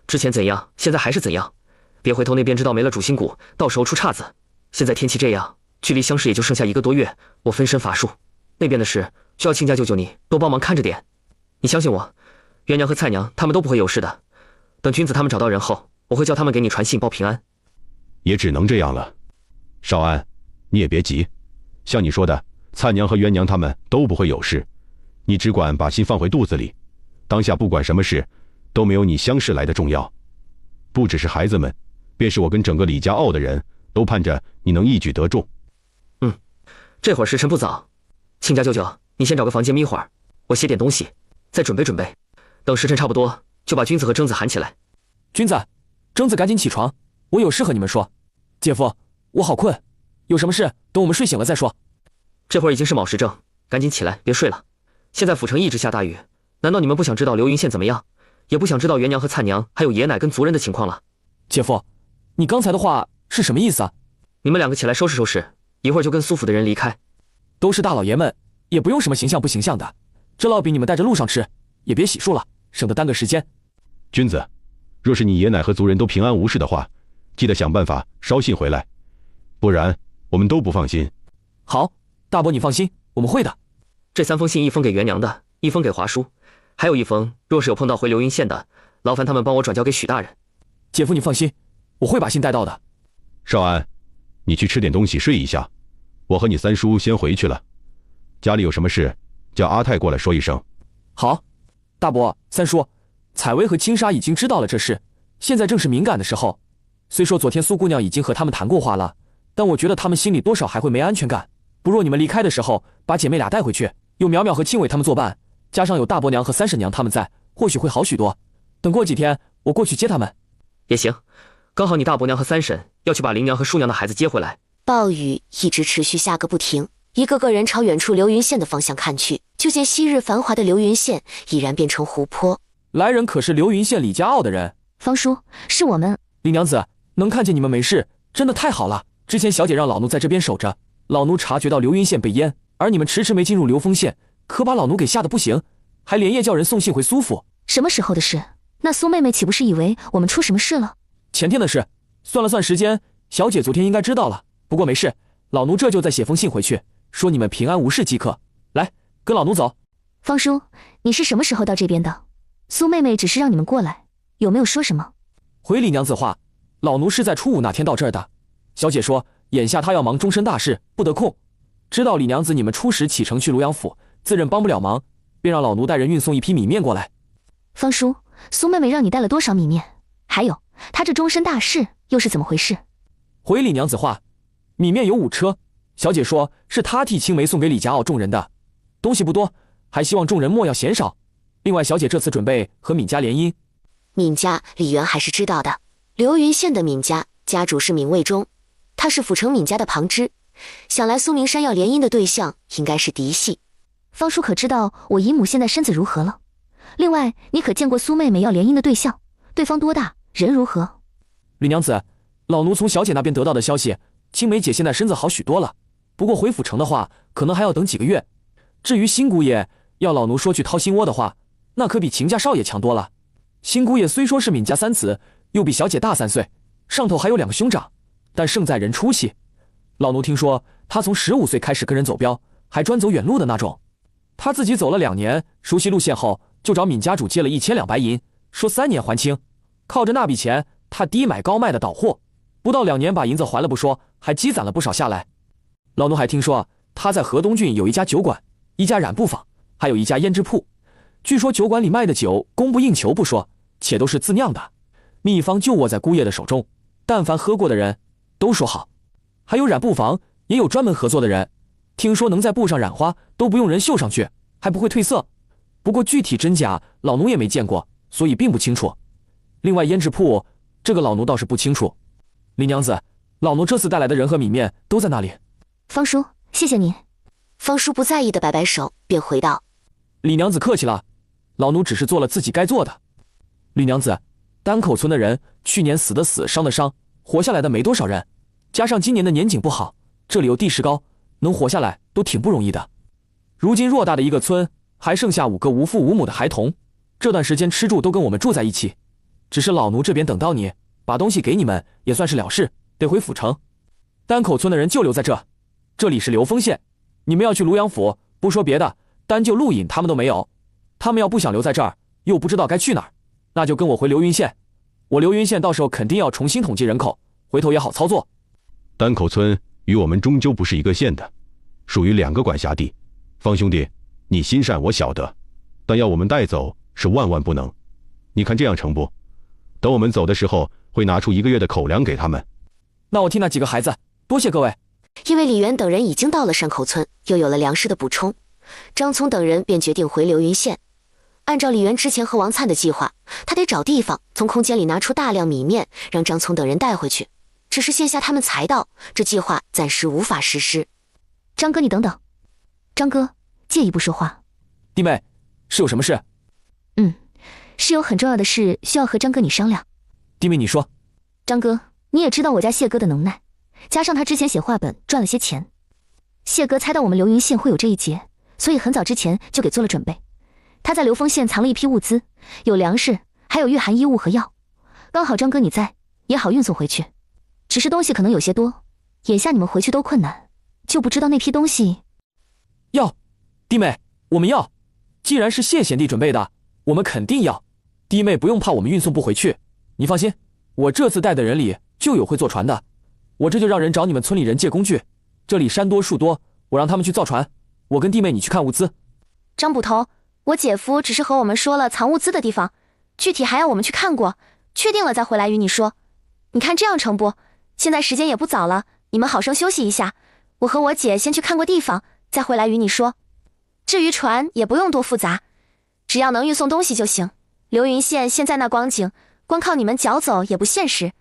之前怎样，现在还是怎样，别回头那边知道没了主心骨，到时候出岔子。现在天气这样，距离相识也就剩下1个多月，我分身乏术，那边的事需要亲家舅舅你多帮忙看着点。你相信我，元娘和蔡娘他们都不会有事的。等君子他们找到人后，我会叫他们给你传信报平安。也只能这样了。少安，你也别急，像你说的，蔡娘和元娘他们都不会有事，你只管把心放回肚子里。当下不管什么事，都没有你相识来的重要。不只是孩子们，便是我跟整个李家傲的人都盼着你能一举得中。这会儿时辰不早，亲家舅舅，你先找个房间眯会儿，我写点东西，再准备准备。等时辰差不多，就把君子和征子喊起来。君子，征子赶紧起床，我有事和你们说。姐夫，我好困，有什么事等我们睡醒了再说。这会儿已经是卯时正，赶紧起来，别睡了。现在府城一直下大雨，难道你们不想知道流云县怎么样，也不想知道元娘和蔡娘还有爷奶跟族人的情况了？姐夫，你刚才的话是什么意思啊？你们2个起来收拾收拾，一会儿就跟苏府的人离开。都是大老爷们，也不用什么形象不形象的，这烙饼你们带着路上吃，也别洗漱了，省得耽搁时间。君子，若是你爷奶和族人都平安无事的话，记得想办法捎信回来，不然我们都不放心。好，大伯你放心，我们会的。这3封信，1封给元娘的，1封给华叔，还有1封，若是有碰到回流云县的，劳烦他们帮我转交给许大人。姐夫你放心，我会把信带到的。少安，你去吃点东西睡一下，我和你三叔先回去了。家里有什么事，叫阿泰过来说一声。好，大伯、三叔，采薇和青纱已经知道了这事，现在正是敏感的时候。虽说昨天苏姑娘已经和他们谈过话了，但我觉得他们心里多少还会没安全感。不若你们离开的时候，把姐妹俩带回去，有淼淼和青伟他们作伴，加上有大伯娘和三婶娘他们在，或许会好许多。等过几天，我过去接他们。也行，刚好你大伯娘和三婶要去把林娘和叔娘的孩子接回来。暴雨一直持续下个不停，一个个人朝远处流云县的方向看去，就见昔日繁华的流云县已然变成湖泊。来人可是流云县李家傲的人。方叔，是我们。李娘子，能看见你们没事，真的太好了。之前小姐让老奴在这边守着，老奴察觉到流云县被淹，而你们迟迟没进入流丰县，可把老奴给吓得不行，还连夜叫人送信回苏府。什么时候的事？那苏妹妹岂不是以为我们出什么事了？前天的事，算了算时间，小姐昨天应该知道了。不过没事，老奴这就再写封信回去，说你们平安无事即可。来，跟老奴走。方叔，你是什么时候到这边的？苏妹妹只是让你们过来，有没有说什么？回李娘子话，老奴是在初5那天到这儿的。小姐说，眼下她要忙终身大事，不得空。知道李娘子你们初时启程去庐阳府，自认帮不了忙，便让老奴带人运送一批米面过来。方叔，苏妹妹让你带了多少米面？还有，她这终身大事又是怎么回事？回李娘子话，米面有5车，小姐说是她替青梅送给李家傲众人的，东西不多，还希望众人莫要嫌少。另外，小姐这次准备和闵家联姻。闵家李元还是知道的，流云县的闵家家主是闵卫忠，他是府城闵家的旁支，想来苏明山要联姻的对象应该是嫡系。方叔可知道我姨母现在身子如何了？另外，你可见过苏妹妹要联姻的对象？对方多大？人如何？李娘子，老奴从小姐那边得到的消息，青梅姐现在身子好许多了，不过回府城的话，可能还要等几个月。至于新姑爷，要老奴说去掏心窝的话，那可比秦家少爷强多了。新姑爷虽说是闵家三子，又比小姐大3岁，上头还有2个兄长，但胜在人出息。老奴听说他从15岁开始跟人走镖，还专走远路的那种。他自己走了2年，熟悉路线后，就找闵家主借了1000两白银，说3年还清。靠着那笔钱，他低买高卖的倒货，不到2年把银子还了不说，还积攒了不少下来。老奴还听说他在河东郡有一家酒馆，一家染布坊，还有一家胭脂铺。据说酒馆里卖的酒供不应求不说，且都是自酿的，秘方就握在姑爷的手中，但凡喝过的人都说好。还有染布坊也有专门合作的人，听说能在布上染花都不用人绣上去，还不会褪色。不过具体真假老奴也没见过，所以并不清楚。另外胭脂铺这个老奴倒是不清楚。李娘子，老奴这次带来的人和米面都在那里。方叔，谢谢你。方叔不在意的摆摆手，便回道：李娘子客气了，老奴只是做了自己该做的。李娘子，单口村的人去年死的死，伤的伤，活下来的没多少人，加上今年的年景不好，这里又地势高，能活下来都挺不容易的。如今偌大的一个村，还剩下5个无父无母的孩童，这段时间吃住都跟我们住在一起。只是老奴这边等到你，把东西给你们也算是了事，得回府城。单口村的人就留在这，这里是流丰县，你们要去庐阳府，不说别的，单就路引他们都没有。他们要不想留在这儿，又不知道该去哪儿，那就跟我回流云县。我流云县到时候肯定要重新统计人口，回头也好操作。单口村与我们终究不是一个县的，属于2个管辖地。方兄弟，你心善我晓得，但要我们带走是万万不能。你看这样成不？等我们走的时候，会拿出1个月的口粮给他们。那我替那几个孩子，多谢各位。因为李元等人已经到了山口村，又有了粮食的补充，张聪等人便决定回流云县。按照李元之前和王灿的计划，他得找地方从空间里拿出大量米面，让张聪等人带回去。只是现下他们才到，这计划暂时无法实施。张哥，你等等。张哥，借一步说话。弟妹，是有什么事？是有很重要的事需要和张哥你商量。弟妹，你说。张哥，你也知道我家谢哥的能耐，加上他之前写话本赚了些钱，谢哥猜到我们流云县会有这一劫，所以很早之前就给做了准备。他在流丰县藏了一批物资，有粮食，还有御寒衣物和药，刚好张哥你在，也好运送回去。只是东西可能有些多，眼下你们回去都困难，就不知道那批东西。要，弟妹，我们要。既然是谢贤弟准备的，我们肯定要。弟妹不用怕我们运送不回去，你放心，我这次带的人里就有会坐船的，我这就让人找你们村里人借工具。这里山多树多，我让他们去造船，我跟弟妹你去看物资。张捕头，我姐夫只是和我们说了藏物资的地方，具体还要我们去看过，确定了再回来与你说。你看这样成不？现在时间也不早了，你们好生休息一下，我和我姐先去看过地方，再回来与你说。至于船也不用多复杂，只要能运送东西就行。流云县现在那光景，光靠你们脚走也不现实，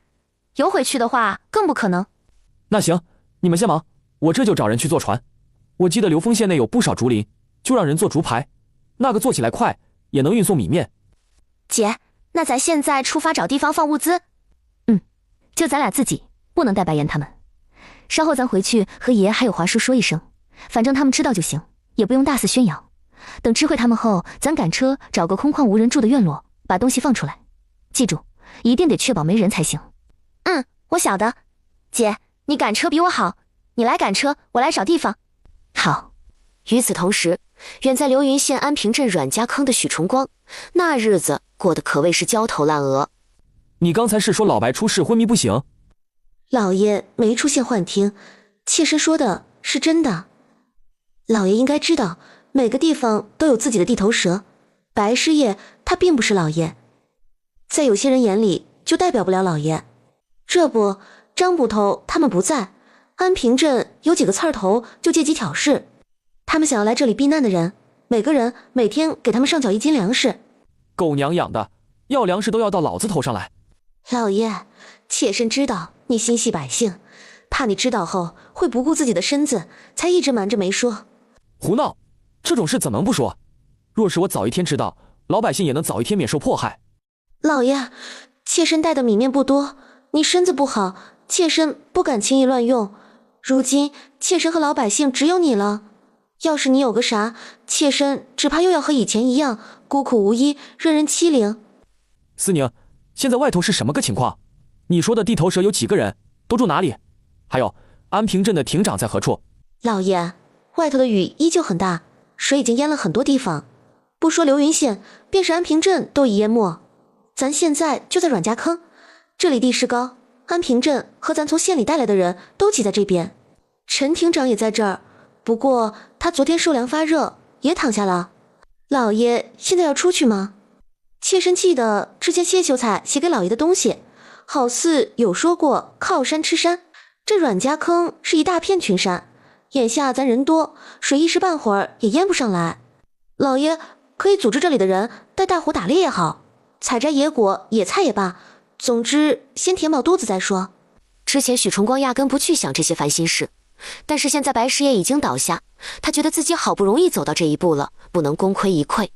游回去的话更不可能。那行，你们先忙，我这就找人去坐船。我记得流丰县内有不少竹林，就让人做竹排，那个做起来快，也能运送米面。姐，那咱现在出发找地方放物资？就咱俩自己，不能带白岩他们。稍后咱回去和爷还有华叔说一声，反正他们知道就行，也不用大肆宣扬。等知会他们后，咱赶车找个空旷无人住的院落，把东西放出来。记住，一定得确保没人才行。我晓得。姐，你赶车比我好，你来赶车，我来找地方。好。与此同时，远在流云县安平镇阮家坑的许崇光，那日子过得可谓是焦头烂额。你刚才是说老白出事昏迷不醒？老爷没出现幻听，妾身说的是真的。老爷应该知道，每个地方都有自己的地头蛇。白师爷他并不是老爷，在有些人眼里就代表不了老爷。这不，张捕头他们不在，安平镇有几个刺儿头就借机挑事。他们想要来这里避难的人，每个人每天给他们上缴1斤粮食。狗娘养的，要粮食都要到老子头上来。老爷，妾身知道你心系百姓，怕你知道后会不顾自己的身子，才一直瞒着没说。胡闹，这种事怎能不说？若是我早一天知道，老百姓也能早一天免受迫害。老爷，妾身带的米面不多，你身子不好，妾身不敢轻易乱用。如今妾身和老百姓只有你了，要是你有个啥，妾身只怕又要和以前一样孤苦无依，任人欺凌。思宁，现在外头是什么个情况？你说的地头蛇有几个人？都住哪里？还有安平镇的亭长在何处？老爷，外头的雨依旧很大，水已经淹了很多地方，不说流云县，便是安平镇都已淹没。咱现在就在阮家坑，这里地势高，安平镇和咱从县里带来的人都挤在这边。陈亭长也在这儿，不过他昨天受凉发热，也躺下了。老爷现在要出去吗？妾身记得之前谢秀才写给老爷的东西，好似有说过靠山吃山。这阮家坑是一大片群山，眼下咱人多，水一时半会儿也淹不上来。老爷可以组织这里的人带大伙打猎也好，采摘野果野菜也罢，总之先填饱肚子再说。之前许崇光压根不去想这些烦心事，但是现在白师爷已经倒下，他觉得自己好不容易走到这一步了，不能功亏一篑。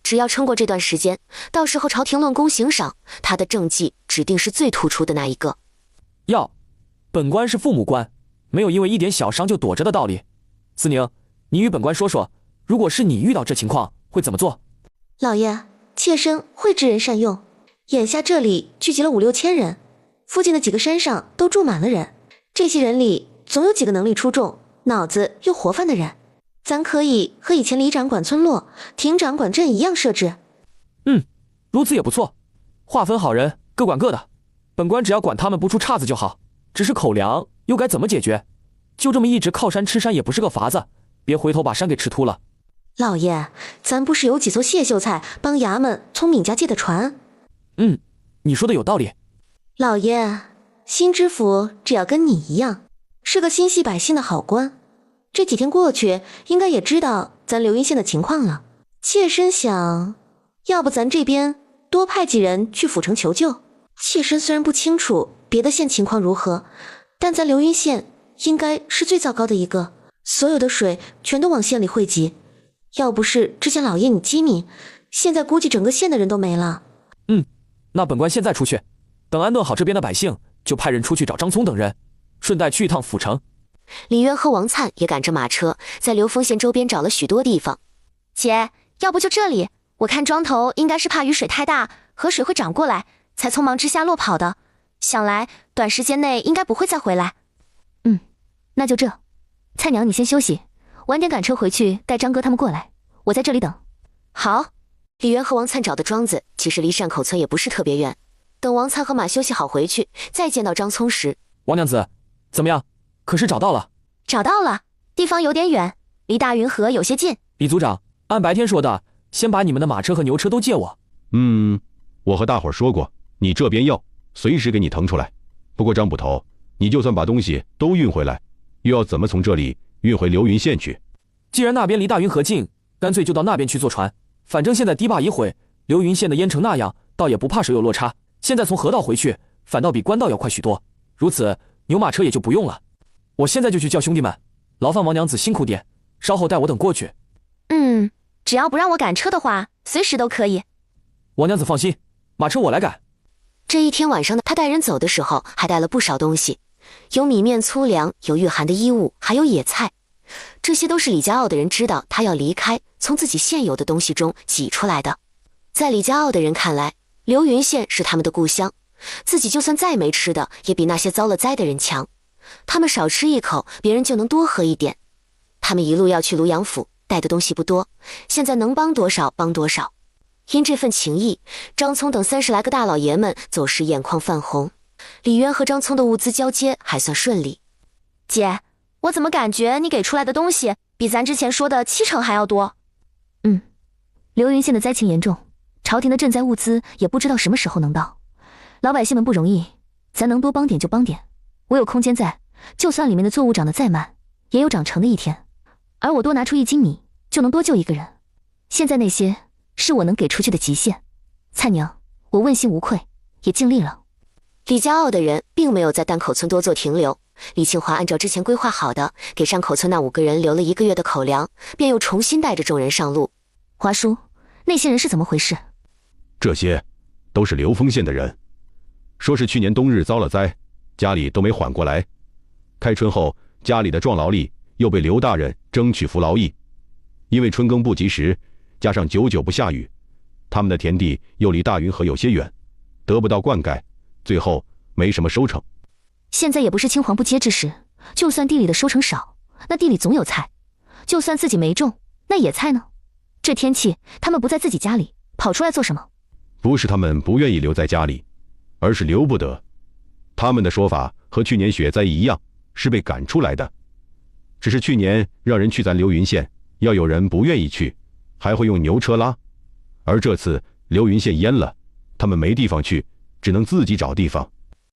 只要撑过这段时间，到时候朝廷论功行赏，他的政绩指定是最突出的那一个。要，本官是父母官，没有因为一点小伤就躲着的道理。思宁，你与本官说说，如果是你遇到这情况，会怎么做？老爷，妾身会知人善用。眼下这里聚集了5、6千人，附近的几个山上都住满了人，这些人里总有几个能力出众、脑子又活泛的人。咱可以和以前李掌管村落、亭掌管镇一样设置。如此也不错，划分好人，各管各的，本官只要管他们不出岔子就好。只是口粮又该怎么解决？就这么一直靠山吃山也不是个法子，别回头把山给吃秃了。老爷，咱不是有几艘谢秀才帮衙门从闵家借的船？你说的有道理。老爷，新知府只要跟你一样，是个心系百姓的好官，这几天过去，应该也知道咱流云县的情况了。妾身想，要不咱这边多派几人去府城求救。妾身虽然不清楚别的县情况如何，但咱流云县应该是最糟糕的一个，所有的水全都往县里汇集。要不是之前老爷你机敏，现在估计整个县的人都没了。那本官现在出去，等安顿好这边的百姓，就派人出去找张聪等人，顺带去一趟府城。李渊和王灿也赶着马车，在流丰县周边找了许多地方。姐，要不就这里？我看庄头应该是怕雨水太大，河水会涨过来，才匆忙之下落跑的。想来短时间内应该不会再回来。那就这。蔡娘，你先休息，晚点赶车回去带张哥他们过来，我在这里等。好。李渊和王灿找的庄子其实离善口村也不是特别远。等王灿和马休息好回去，再见到张聪时，王娘子，怎么样？可是找到了？找到了，地方有点远，离大云河有些近。李组长，按白天说的，先把你们的马车和牛车都借我。我和大伙儿说过，你这边要随时给你腾出来。不过张捕头，你就算把东西都运回来，又要怎么从这里运回流云县去？既然那边离大云河近，干脆就到那边去坐船。反正现在堤坝已毁，流云县的淹成那样，倒也不怕水有落差。现在从河道回去，反倒比官道要快许多。如此，牛马车也就不用了。我现在就去叫兄弟们，劳烦王娘子辛苦点，稍后带我等过去。只要不让我赶车的话，随时都可以。王娘子放心，马车我来赶。这一天晚上他带人走的时候，还带了不少东西，有米面粗粮，有御寒的衣物，还有野菜。这些都是李家傲的人知道他要离开，从自己现有的东西中挤出来的。在李家傲的人看来，流云县是他们的故乡，自己就算再没吃的，也比那些遭了灾的人强。他们少吃一口，别人就能多喝一点。他们一路要去庐阳府，带的东西不多，现在能帮多少帮多少。因这份情谊，张聪等30来个大老爷们走时眼眶泛红。李渊和张聪的物资交接还算顺利。姐，我怎么感觉你给出来的东西比咱之前说的70%还要多？流云县的灾情严重，朝廷的赈灾物资也不知道什么时候能到，老百姓们不容易，咱能多帮点就帮点。我有空间在，就算里面的作物长得再慢，也有长成的一天。而我多拿出1斤米，就能多救一个人。现在那些是我能给出去的极限。蔡娘，我问心无愧，也尽力了。李家傲的人并没有在丹口村多做停留，李庆华按照之前规划好的，给山口村那5个人留了1个月的口粮，便又重新带着众人上路。华叔，那些人是怎么回事？这些都是流丰县的人，说是去年冬日遭了灾，家里都没缓过来。开春后，家里的壮劳力又被刘大人争取服劳役，因为春耕不及时，加上久久不下雨，他们的田地又离大云河有些远，得不到灌溉，最后没什么收成。现在也不是青黄不接之时，就算地里的收成少，那地里总有菜；就算自己没种，那野菜呢？这天气，他们不在自己家里，跑出来做什么？不是他们不愿意留在家里，而是留不得。他们的说法和去年雪灾一样，是被赶出来的。只是去年让人去咱流云县，要有人不愿意去，还会用牛车拉。而这次流云县淹了，他们没地方去，只能自己找地方。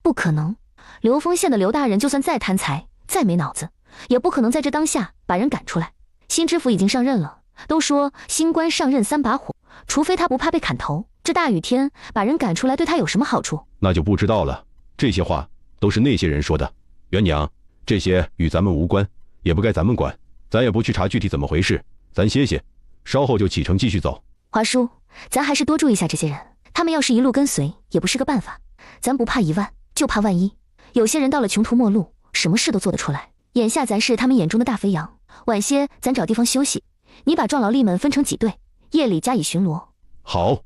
不可能，流丰县的刘大人就算再贪财，再没脑子，也不可能在这当下把人赶出来。新知府已经上任了，都说新官上任3把火，除非他不怕被砍头。这大雨天把人赶出来，对他有什么好处？那就不知道了。这些话都是那些人说的。元娘，这些与咱们无关，也不该咱们管，咱也不去查具体怎么回事，咱歇歇，稍后就启程继续走。华叔，咱还是多注意一下这些人，他们要是一路跟随，也不是个办法。咱不怕1万，就怕万一。有些人到了穷途末路，什么事都做得出来。眼下咱是他们眼中的大肥羊，晚些咱找地方休息。你把壮劳力们分成几队，夜里加以巡逻。好。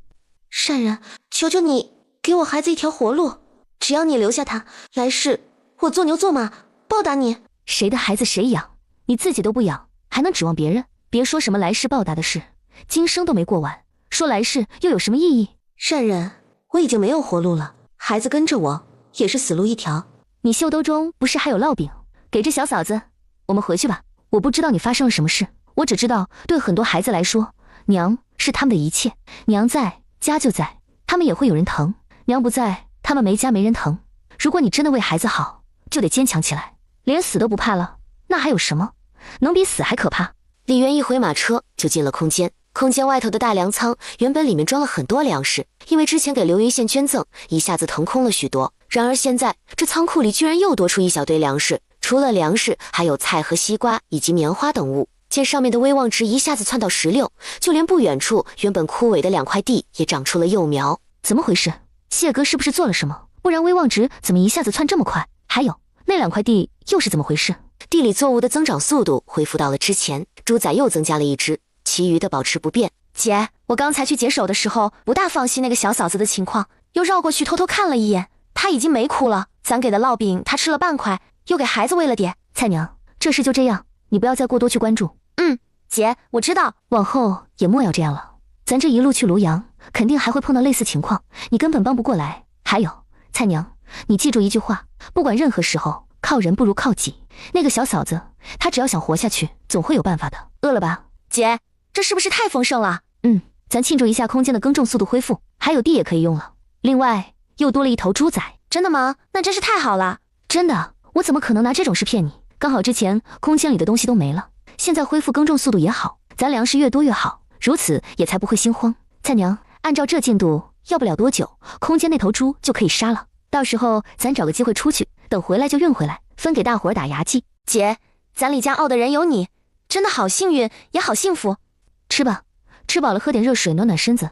善人，求求你给我孩子一条活路，只要你留下他，来世我做牛做马报答你。谁的孩子谁养，你自己都不养，还能指望别人？别说什么来世报答的事，今生都没过完，说来世又有什么意义？善人，我已经没有活路了，孩子跟着我也是死路一条。你袖兜中不是还有烙饼？给这小嫂子，我们回去吧。我不知道你发生了什么事，我只知道对很多孩子来说，娘是他们的一切。娘在，家就在，他们也会有人疼；娘不在，他们没家没人疼。如果你真的为孩子好，就得坚强起来，连死都不怕了，那还有什么能比死还可怕？李渊一回马车就进了空间。空间外头的大粮仓原本里面装了很多粮食，因为之前给流云县捐赠，一下子腾空了许多。然而现在这仓库里居然又多出一小堆粮食，除了粮食，还有菜和西瓜以及棉花等物。见上面的威望值一下子窜到16，就连不远处原本枯萎的2块地也长出了幼苗。怎么回事？谢哥是不是做了什么？不然威望值怎么一下子窜这么快？还有那2块地又是怎么回事？地里作物的增长速度恢复到了之前，猪仔又增加了1只，其余的保持不变。姐，我刚才去解手的时候不大放心那个小嫂子的情况，又绕过去偷偷看了一眼，她已经没哭了。咱给的烙饼她吃了半块，又给孩子喂了点。菜娘，这事就这样，你不要再过多去关注。姐，我知道，往后也莫要这样了。咱这一路去庐阳，肯定还会碰到类似情况，你根本帮不过来。还有，菜娘，你记住一句话，不管任何时候，靠人不如靠己。那个小嫂子，她只要想活下去，总会有办法的。饿了吧？姐，这是不是太丰盛了？咱庆祝一下空间的耕种速度恢复，还有地也可以用了。另外，又多了1头猪仔。真的吗？那真是太好了。真的，我怎么可能拿这种事骗你？刚好之前空间里的东西都没了，现在恢复耕种速度也好，咱粮食越多越好，如此也才不会心慌。菜娘，按照这进度，要不了多久，空间那头猪就可以杀了。到时候咱找个机会出去，等回来就运回来，分给大伙儿打牙祭。姐，咱李家傲的人有你，真的好幸运，也好幸福。吃吧，吃饱了喝点热水暖暖身子。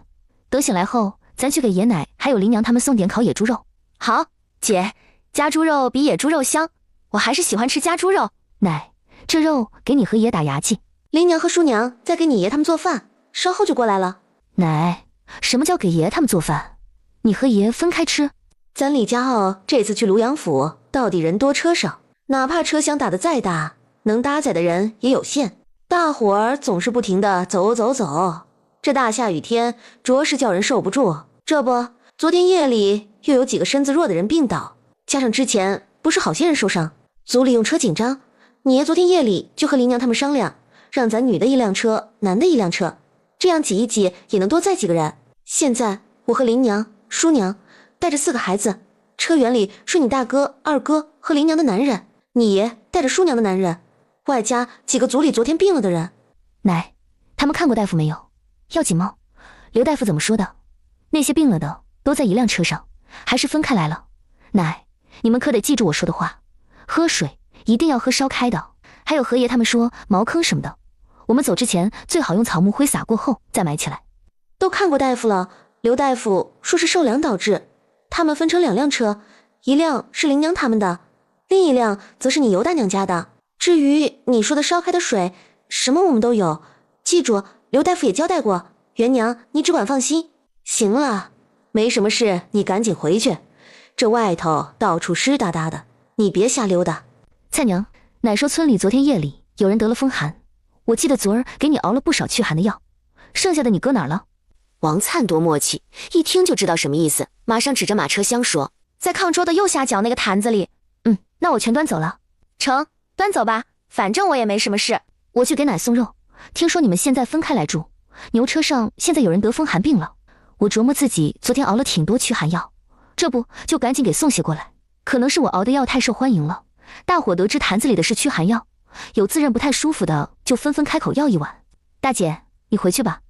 等醒来后，咱去给爷奶还有林娘他们送点烤野猪肉。好，姐，家猪肉比野猪肉香，我还是喜欢吃家猪肉。奶，这肉给你和爷打牙祭。林娘和叔娘在给你爷他们做饭，稍后就过来了。奶，什么叫给爷他们做饭？你和爷分开吃？咱李家傲这次去庐阳府，到底人多车少，哪怕车厢打得再大，能搭载的人也有限。大伙儿总是不停地走，这大下雨天着实叫人受不住。这不，昨天夜里又有几个身子弱的人病倒，加上之前不是好些人受伤，族里用车紧张。你爷昨天夜里就和林娘他们商量，让咱女的1辆车，男的1辆车，这样挤一挤也能多载几个人。现在我和林娘、叔娘带着4个孩子，车辕里睡你大哥、二哥和林娘的男人，你爷带着叔娘的男人，外加几个族里昨天病了的人。奶，他们看过大夫没有？要紧吗？刘大夫怎么说的？那些病了的都在1辆车上，还是分开来了？奶，你们可得记住我说的话，喝水一定要喝烧开的。还有何爷他们说茅坑什么的，我们走之前最好用草木灰撒过后再埋起来。都看过大夫了，刘大夫说是受凉导致，他们分成2辆车，1辆是林娘他们的，另1辆则是你尤大娘家的。至于你说的烧开的水，什么我们都有，记住刘大夫也交代过，元娘你只管放心。行了，没什么事你赶紧回去，这外头到处湿哒哒的，你别瞎溜达。菜娘，奶说村里昨天夜里有人得了风寒，我记得昨儿给你熬了不少驱寒的药，剩下的你搁哪儿了？王灿多默契，一听就知道什么意思，马上指着马车厢说，在炕桌的右下角那个坛子里。那我全端走了。成，端走吧，反正我也没什么事。我去给奶送肉，听说你们现在分开来住，牛车上现在有人得风寒病了，我琢磨自己昨天熬了挺多驱寒药，这不就赶紧给送些过来。可能是我熬的药太受欢迎了，大伙得知坛子里的是驱寒药，有自认不太舒服的就纷纷开口要1碗。大姐，你回去吧，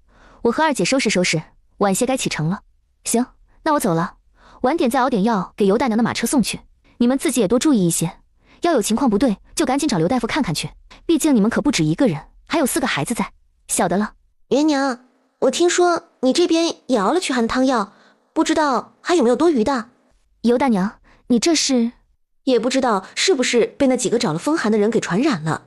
我和二姐收拾收拾，晚些该启程了。行，那我走了，晚点再熬点药给尤大娘的马车送去。你们自己也多注意一些，要有情况不对就赶紧找刘大夫看看去，毕竟你们可不止1个人，还有4个孩子在。晓得了。元娘，我听说你这边也熬了驱寒汤药，不知道还有没有多余的。尤大娘，你这是？也不知道是不是被那几个找了风寒的人给传染了，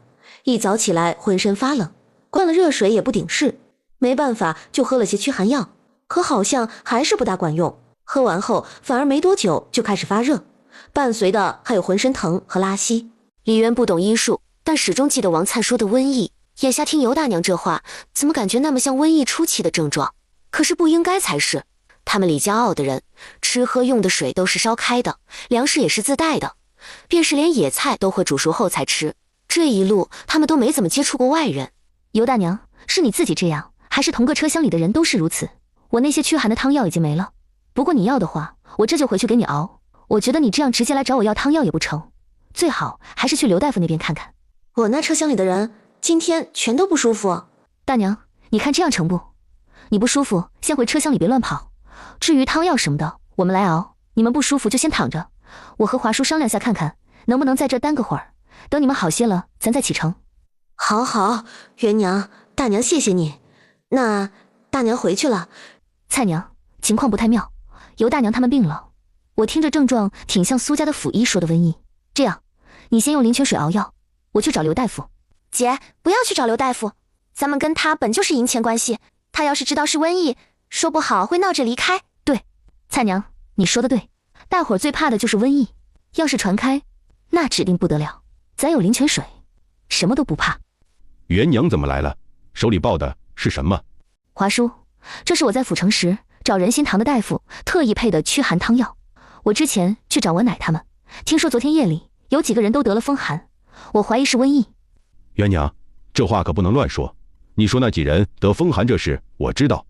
一早起来浑身发冷，灌了热水也不顶事，没办法就喝了些驱寒药，可好像还是不大管用，喝完后反而没多久就开始发热，伴随的还有浑身疼和拉稀。李渊不懂医术，但始终记得王灿说的瘟疫，眼下听尤大娘这话，怎么感觉那么像瘟疫初期的症状？可是不应该才是。他们李家傲的人，吃喝用的水都是烧开的，粮食也是自带的，便是连野菜都会煮熟后才吃。这一路他们都没怎么接触过外人。尤大娘，是你自己这样，还是同个车厢里的人都是如此？我那些驱寒的汤药已经没了，不过你要的话，我这就回去给你熬。我觉得你这样直接来找我要汤药也不成，最好还是去刘大夫那边看看。我那车厢里的人今天全都不舒服。大娘，你看这样成不？你不舒服，先回车厢里别乱跑。至于汤药什么的，我们来熬。你们不舒服就先躺着，我和华叔商量下看看，能不能在这耽搁会儿。等你们好些了，咱再启程。好好，元娘、大娘谢谢你。那大娘回去了。蔡娘，情况不太妙，尤大娘他们病了。我听着症状挺像苏家的府医说的瘟疫。这样，你先用灵泉水熬药，我去找刘大夫。姐，不要去找刘大夫，咱们跟他本就是银钱关系，他要是知道是瘟疫，说不好会闹着离开。对，蔡娘，你说的对，大伙儿最怕的就是瘟疫，要是传开，那指定不得了。咱有灵泉水，什么都不怕。元娘怎么来了？手里抱的是什么？华叔，这是我在府城时找仁心堂的大夫特意配的驱寒汤药。我之前去找我奶他们，听说昨天夜里有几个人都得了风寒，我怀疑是瘟疫。元娘，这话可不能乱说。你说那几人得风寒这事我知道，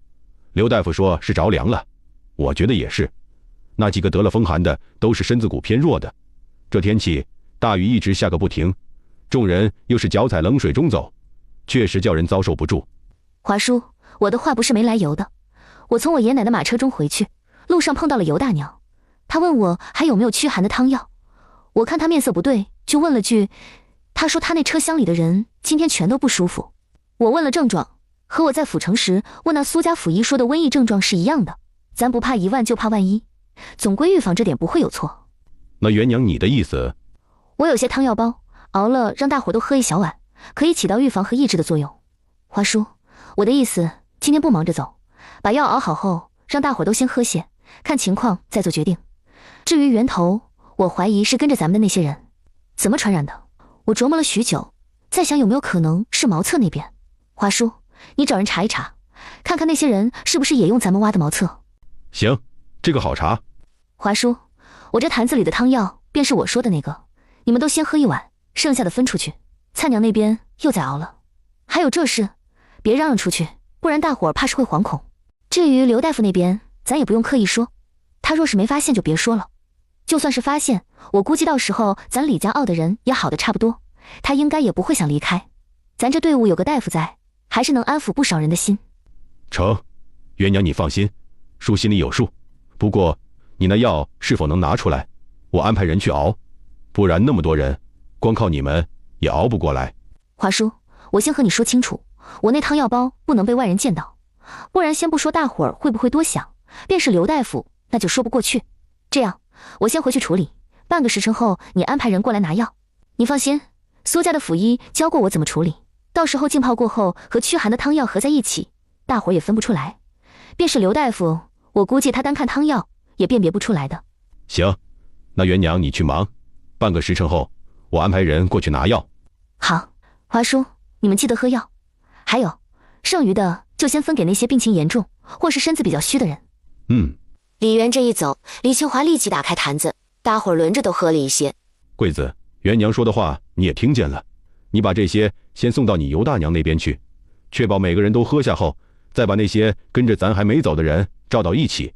刘大夫说是着凉了，我觉得也是。那几个得了风寒的都是身子骨偏弱的，这天气大雨一直下个不停，众人又是脚踩冷水中走，确实叫人遭受不住。华叔，我的话不是没来由的。我从我爷奶的马车中回去，路上碰到了尤大娘，她问我还有没有驱寒的汤药。我看她面色不对，就问了句，她说她那车厢里的人今天全都不舒服。我问了症状，和我在府城时问那苏家府医说的瘟疫症状是一样的。咱不怕一万就怕万一，总归预防这点不会有错。那元娘你的意思？我有些汤药包，熬了让大伙都喝一小碗，可以起到预防和抑制的作用。华叔，我的意思，今天不忙着走，把药熬好后，让大伙都先喝些，看情况再做决定。至于源头，我怀疑是跟着咱们的那些人。怎么传染的？我琢磨了许久，在想有没有可能是茅厕那边。华叔，你找人查一查，看看那些人是不是也用咱们挖的茅厕。行，这个好查。华叔，我这坛子里的汤药便是我说的那个，你们都先喝一碗，剩下的分出去。蔡娘那边又在熬了。还有这事，别嚷嚷出去，不然大伙儿怕是会惶恐。至于刘大夫那边，咱也不用刻意说，他若是没发现就别说了。就算是发现，我估计到时候咱李家傲的人也好的差不多，他应该也不会想离开。咱这队伍有个大夫在，还是能安抚不少人的心。成，元娘你放心，叔心里有数。不过你那药是否能拿出来？我安排人去熬，不然那么多人，光靠你们也熬不过来。华叔，我先和你说清楚，我那汤药包不能被外人见到，不然先不说大伙儿会不会多想，便是刘大夫那就说不过去。这样，我先回去处理，半个时辰后你安排人过来拿药。你放心，苏家的府医教过我怎么处理，到时候浸泡过后和驱寒的汤药合在一起，大伙儿也分不出来。便是刘大夫，我估计他单看汤药也辨别不出来的。行，那元娘你去忙，半个时辰后我安排人过去拿药。好，华叔，你们记得喝药，还有剩余的就先分给那些病情严重或是身子比较虚的人。李渊这一走，李清华立即打开坛子，大伙儿轮着都喝了一些。桂子，元娘说的话你也听见了，你把这些先送到你尤大娘那边去，确保每个人都喝下后，再把那些跟着咱还没走的人召到一起，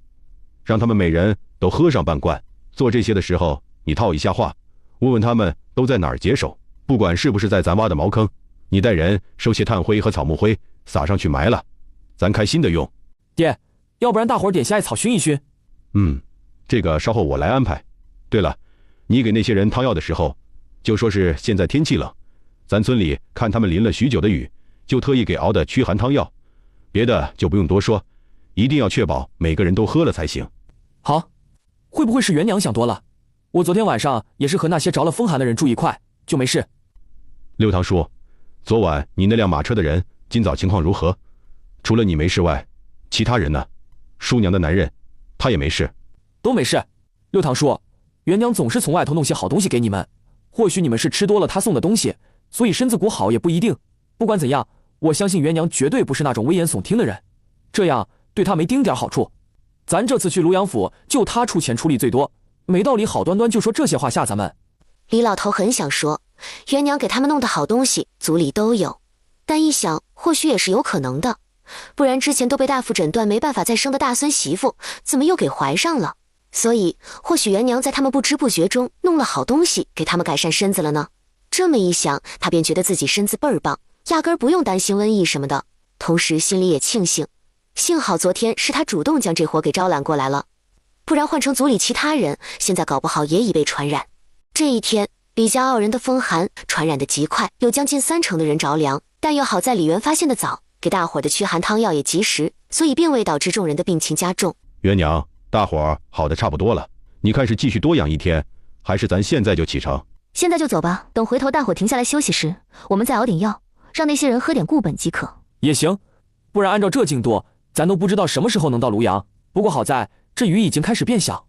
让他们每人都喝上半罐。做这些的时候，你套一下话，问问他们都在哪儿解手，不管是不是在咱挖的茅坑，你带人收些炭灰和草木灰撒上去埋了，咱开新的用。爹，要不然大伙儿点些艾草熏一熏。这个稍后我来安排。对了，你给那些人汤药的时候，就说是现在天气冷，咱村里看他们淋了许久的雨，就特意给熬的驱寒汤药，别的就不用多说，一定要确保每个人都喝了才行。好，会不会是元娘想多了？我昨天晚上也是和那些着了风寒的人住一块，就没事。六堂叔，昨晚你那辆马车的人今早情况如何？除了你没事外，其他人呢？叔娘的男人，他也没事？都没事。六堂叔，元娘总是从外头弄些好东西给你们，或许你们是吃多了她送的东西，所以身子骨好也不一定。不管怎样，我相信元娘绝对不是那种危言耸听的人，这样对她没丁点好处。咱这次去庐阳府，就她出钱出力最多，没道理好端端就说这些话吓咱们。李老头很想说，元娘给他们弄的好东西族里都有，但一想或许也是有可能的，不然之前都被大夫诊断没办法再生的大孙媳妇，怎么又给怀上了？所以或许元娘在他们不知不觉中弄了好东西给他们改善身子了呢。这么一想，他便觉得自己身子倍儿棒，压根儿不用担心瘟疫什么的，同时心里也庆幸，幸好昨天是他主动将这活给招揽过来了，不然换成族里其他人，现在搞不好也已被传染。这一天，李家傲人的风寒传染得极快，有将近30%的人着凉，但又好在李元发现的早，给大伙儿的驱寒汤药也及时，所以并未导致众人的病情加重。元娘，大伙儿好的差不多了，你看是继续多养一天，还是咱现在就启程？现在就走吧，等回头大伙儿停下来休息时，我们再熬点药，让那些人喝点固本即可。也行，不然按照这进度，咱都不知道什么时候能到庐阳。不过好在这雨已经开始变小。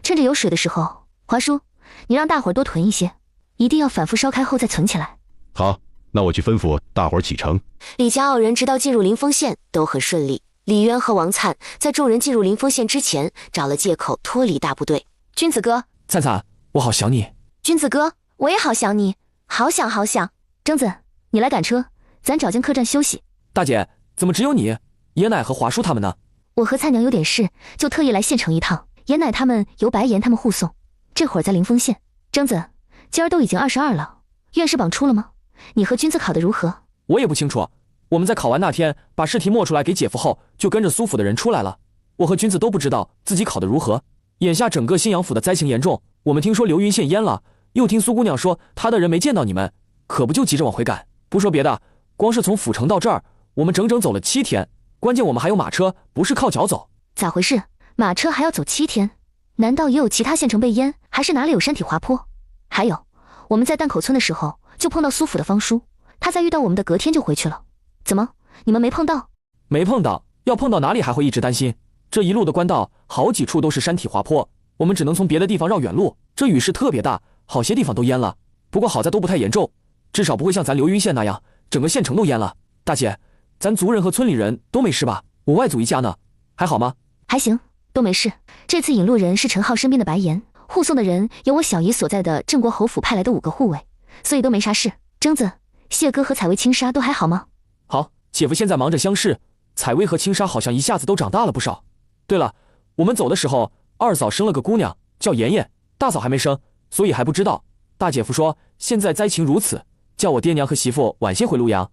趁着有水的时候，华叔，你让大伙儿多囤一些，一定要反复烧开后再存起来。好，那我去吩咐大伙儿启程。李家傲人直到进入临丰县都很顺利。李渊和王粲在众人进入临丰县之前，找了借口脱离大部队。君子哥，灿灿，我好想你。君子哥，我也好想你，好想好想。征子，你来赶车，咱找间客栈休息。大姐，怎么只有你？爷奶和华叔他们呢？我和蔡娘有点事，就特意来县城一趟。爷奶他们由白岩他们护送，这会儿在临丰县。征子，今儿都已经22了，院试榜出了吗？你和君子考得如何？我也不清楚。我们在考完那天把试题默出来给姐夫后，就跟着苏府的人出来了。我和君子都不知道自己考得如何。眼下整个新阳府的灾情严重，我们听说流云县淹了，又听苏姑娘说她的人没见到你们，可不就急着往回赶。不说别的，光是从府城到这儿，我们整整走了7天，关键我们还有马车，不是靠脚走。咋回事？马车还要走7天？难道也有其他县城被淹，还是哪里有山体滑坡？还有，我们在淡口村的时候就碰到苏府的方叔，他在遇到我们的隔天就回去了。怎么，你们没碰到？没碰到，要碰到哪里还会一直担心？这一路的官道好几处都是山体滑坡，我们只能从别的地方绕远路。这雨势特别大，好些地方都淹了，不过好在都不太严重，至少不会像咱流云县那样整个县城都淹了。大姐，咱族人和村里人都没事吧？我外祖一家呢，还好吗？还行，都没事。这次引路人是陈浩身边的白岩，护送的人有我小姨所在的郑国侯府派来的5个护卫，所以都没啥事。征子、谢哥和采薇、青纱都还好吗？好，姐夫现在忙着乡试，采薇和青纱好像一下子都长大了不少。对了，我们走的时候，二嫂生了个姑娘，叫妍妍，大嫂还没生，所以还不知道。大姐夫说现在灾情如此，叫我爹娘和媳妇晚些回庐阳。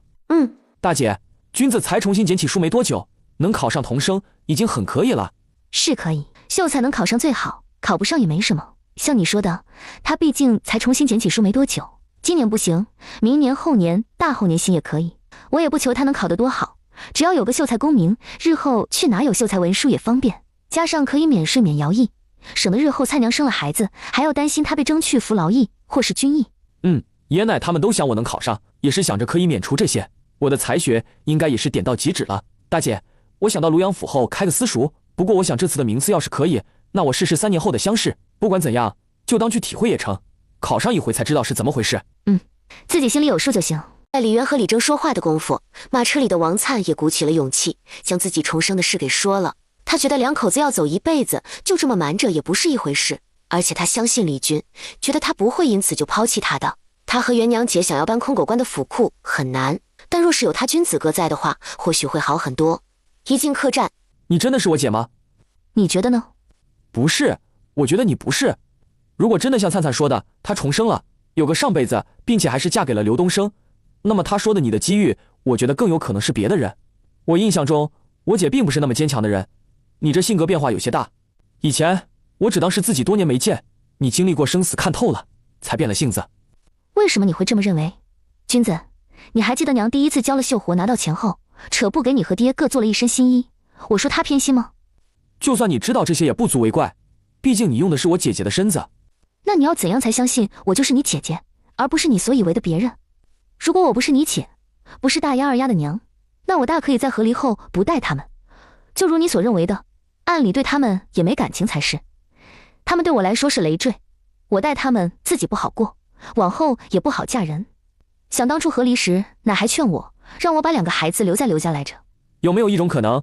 大姐，君子才重新捡起书没多久，能考上童生已经很可以了。是可以，秀才能考上最好，考不上也没什么。像你说的，他毕竟才重新捡起书没多久，今年不行，明年、后年、大后年行也可以。我也不求他能考得多好，只要有个秀才功名，日后去哪有秀才文书也方便，加上可以免税免徭役，省得日后蔡娘生了孩子，还要担心他被征去服劳役或是军役。爷奶他们都想我能考上，也是想着可以免除这些。我的才学应该也是点到即止了。大姐，我想到庐阳府后开个私塾，不过我想这次的名次要是可以，那我试试3年后的乡试，不管怎样就当去体会也成，考上一回才知道是怎么回事。自己心里有数就行。在李渊和李征说话的功夫，马车里的王粲也鼓起了勇气，将自己重生的事给说了。他觉得两口子要走一辈子，就这么瞒着也不是一回事，而且他相信李军，觉得他不会因此就抛弃他的。他和元娘姐想要搬空狗关的府库很难，但若是有他君子哥在的话，或许会好很多。一进客栈，你真的是我姐吗？你觉得呢？不是，我觉得你不是。如果真的像灿灿说的，她重生了，有个上辈子，并且还是嫁给了刘东升，那么他说的你的机遇，我觉得更有可能是别的人。我印象中，我姐并不是那么坚强的人，你这性格变化有些大。以前我只当是自己多年没见，你经历过生死看透了，才变了性子。为什么你会这么认为？君子，你还记得娘第一次交了绣活拿到钱后，扯布给你和爹各做了一身新衣，我说他偏心吗？就算你知道这些也不足为怪，毕竟你用的是我姐姐的身子。那你要怎样才相信我就是你姐姐，而不是你所以为的别人？如果我不是你姐，不是大丫二丫的娘，那我大可以在和离后不带他们，就如你所认为的，按理对他们也没感情才是。他们对我来说是累赘，我带他们自己不好过，往后也不好嫁人。想当初和离时，奶还劝我，让我把2个孩子留在刘家来着。有没有一种可能，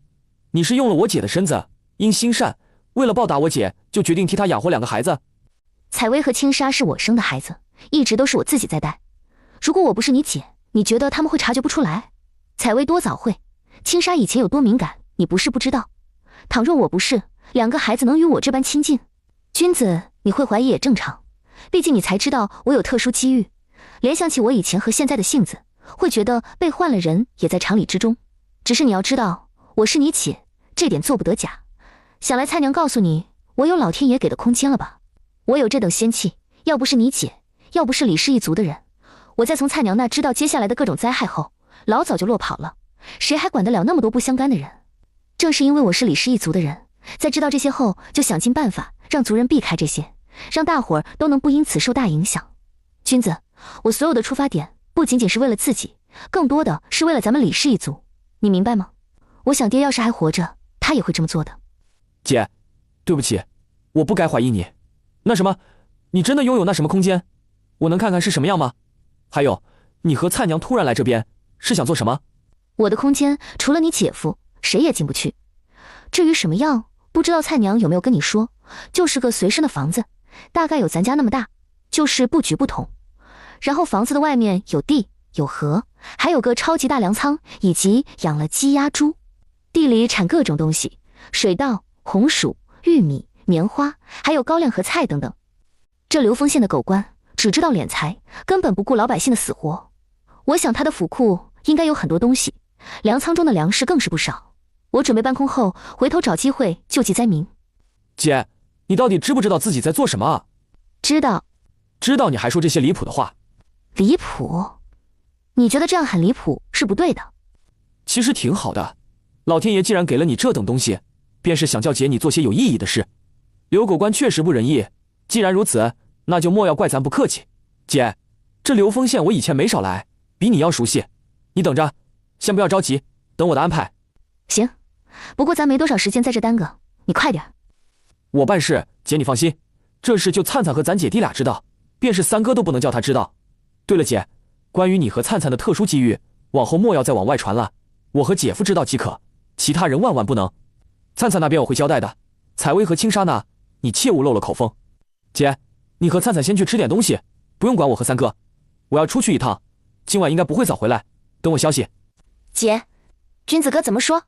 你是用了我姐的身子，因心善，为了报答我姐，就决定替她养活2个孩子？采薇和青纱是我生的孩子，一直都是我自己在带。如果我不是你姐，你觉得他们会察觉不出来？采薇多早慧，青纱以前有多敏感，你不是不知道。倘若我不是，2个孩子能与我这般亲近？君子，你会怀疑也正常，毕竟你才知道我有特殊机遇。联想起我以前和现在的性子，会觉得被换了人也在常理之中。只是你要知道，我是你姐，这点做不得假。想来蔡娘告诉你，我有老天爷给的空间了吧？我有这等仙气，要不是你姐，要不是李氏一族的人，我在从蔡娘那知道接下来的各种灾害后，老早就落跑了。谁还管得了那么多不相干的人？正是因为我是李氏一族的人，在知道这些后，就想尽办法让族人避开这些，让大伙儿都能不因此受大影响。君子，我所有的出发点不仅仅是为了自己，更多的是为了咱们李氏一族，你明白吗？我想爹要是还活着，他也会这么做的。姐，对不起，我不该怀疑你。那什么，你真的拥有那什么空间？我能看看是什么样吗？还有，你和蔡娘突然来这边，是想做什么？我的空间除了你姐夫，谁也进不去。至于什么样，不知道蔡娘有没有跟你说，就是个随身的房子，大概有咱家那么大，就是布局不同。然后房子的外面有地有河，还有个超级大粮仓，以及养了鸡鸭猪。地里产各种东西，水稻、红薯、玉米、棉花，还有高粱和菜等等。这流丰县的狗官只知道敛财，根本不顾老百姓的死活。我想他的府库应该有很多东西，粮仓中的粮食更是不少。我准备搬空后，回头找机会救济灾民。姐，你到底知不知道自己在做什么啊？知道。知道你还说这些离谱的话？离谱？你觉得这样很离谱是不对的。其实挺好的，老天爷既然给了你这等东西，便是想叫姐你做些有意义的事。刘狗官确实不仁义，既然如此，那就莫要怪咱不客气。姐，这流丰县我以前没少来，比你要熟悉。你等着，先不要着急，等我的安排。行，不过咱没多少时间在这耽搁，你快点。我办事，姐你放心，这事就灿灿和咱姐弟俩知道，便是三哥都不能叫他知道。对了姐，关于你和灿灿的特殊机遇，往后莫要再往外传了，我和姐夫知道即可，其他人万万不能。灿灿那边我会交代的，采薇和青纱那，你切勿漏了口风。姐，你和灿灿先去吃点东西，不用管我和三哥，我要出去一趟，今晚应该不会早回来，等我消息。姐，君子哥怎么说？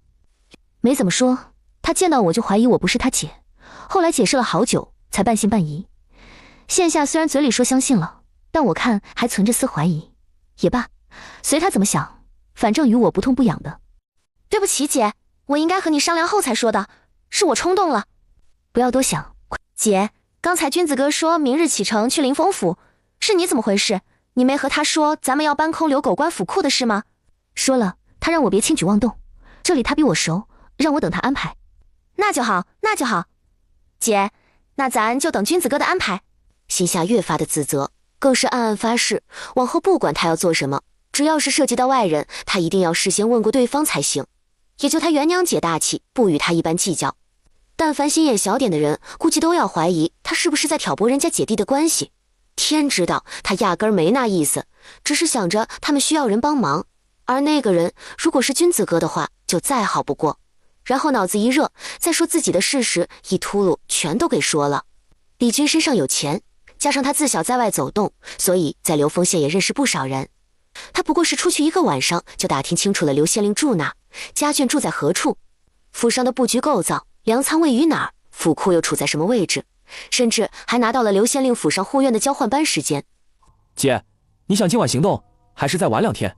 没怎么说，他见到我就怀疑我不是他姐，后来解释了好久，才半信半疑。现下虽然嘴里说相信了，但我看还存着丝怀疑。也罢，随他怎么想，反正与我不痛不痒的。对不起姐，我应该和你商量后才说的，是我冲动了。不要多想。姐，刚才君子哥说明日启程去凌风府，是你怎么回事？你没和他说咱们要搬空刘狗官府库的事吗？说了，他让我别轻举妄动，这里他比我熟，让我等他安排。那就好，那就好。姐，那咱就等君子哥的安排。心下越发的自责，更是暗暗发誓，往后不管他要做什么，只要是涉及到外人，他一定要事先问过对方才行。也就他元娘姐大气，不与他一般计较。但凡心眼小点的人，估计都要怀疑他是不是在挑拨人家姐弟的关系。天知道，他压根儿没那意思，只是想着他们需要人帮忙，而那个人如果是君子哥的话，就再好不过。然后脑子一热，再说自己的事时，一秃噜全都给说了。李军身上有钱，加上他自小在外走动，所以在流丰县也认识不少人。他不过是出去一个晚上，就打听清楚了刘县令住哪，家眷住在何处，府上的布局构造，粮仓位于哪儿，府库又处在什么位置，甚至还拿到了刘县令府上护院的交换班时间。姐，你想今晚行动，还是再晚2天？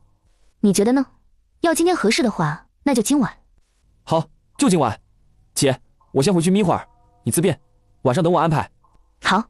你觉得呢？要今天合适的话，那就今晚。好，就今晚。姐，我先回去眯会儿，你自便，晚上等我安排。好。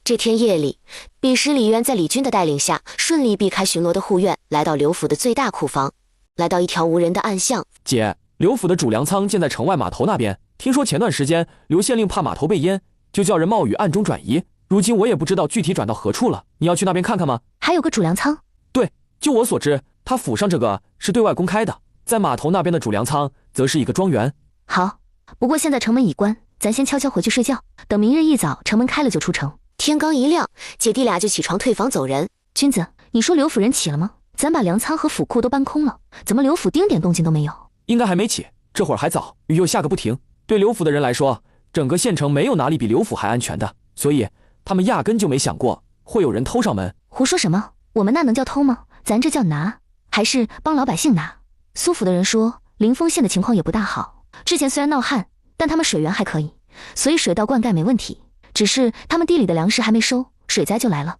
这天夜里，彼时李渊在李军的带领下，顺利避开巡逻的护院，来到刘府的最大库房，来到一条无人的暗巷。姐，刘府的主粮仓建在城外码头那边，听说前段时间刘县令怕码头被淹，就叫人冒雨暗中转移，如今我也不知道具体转到何处了。你要去那边看看吗？还有个主粮仓。对，就我所知，他府上这个是对外公开的，在码头那边的主粮仓则是一个庄园。好，不过现在城门已关，咱先悄悄回去睡觉，等明日一早城门开了就出城。天刚一亮，姐弟俩就起床退房走人。君子，你说刘府人起了吗？咱把粮仓和府库都搬空了，怎么刘府丁点动静都没有？应该还没起，这会儿还早，雨又下个不停。对刘府的人来说，整个县城没有哪里比刘府还安全的，所以他们压根就没想过会有人偷上门。胡说什么？我们那能叫偷吗？咱这叫拿，还是帮老百姓拿。苏府的人说，临丰县的情况也不大好，之前虽然闹旱，但他们水源还可以，所以水稻灌溉没问题，只是他们地里的粮食还没收，水灾就来了。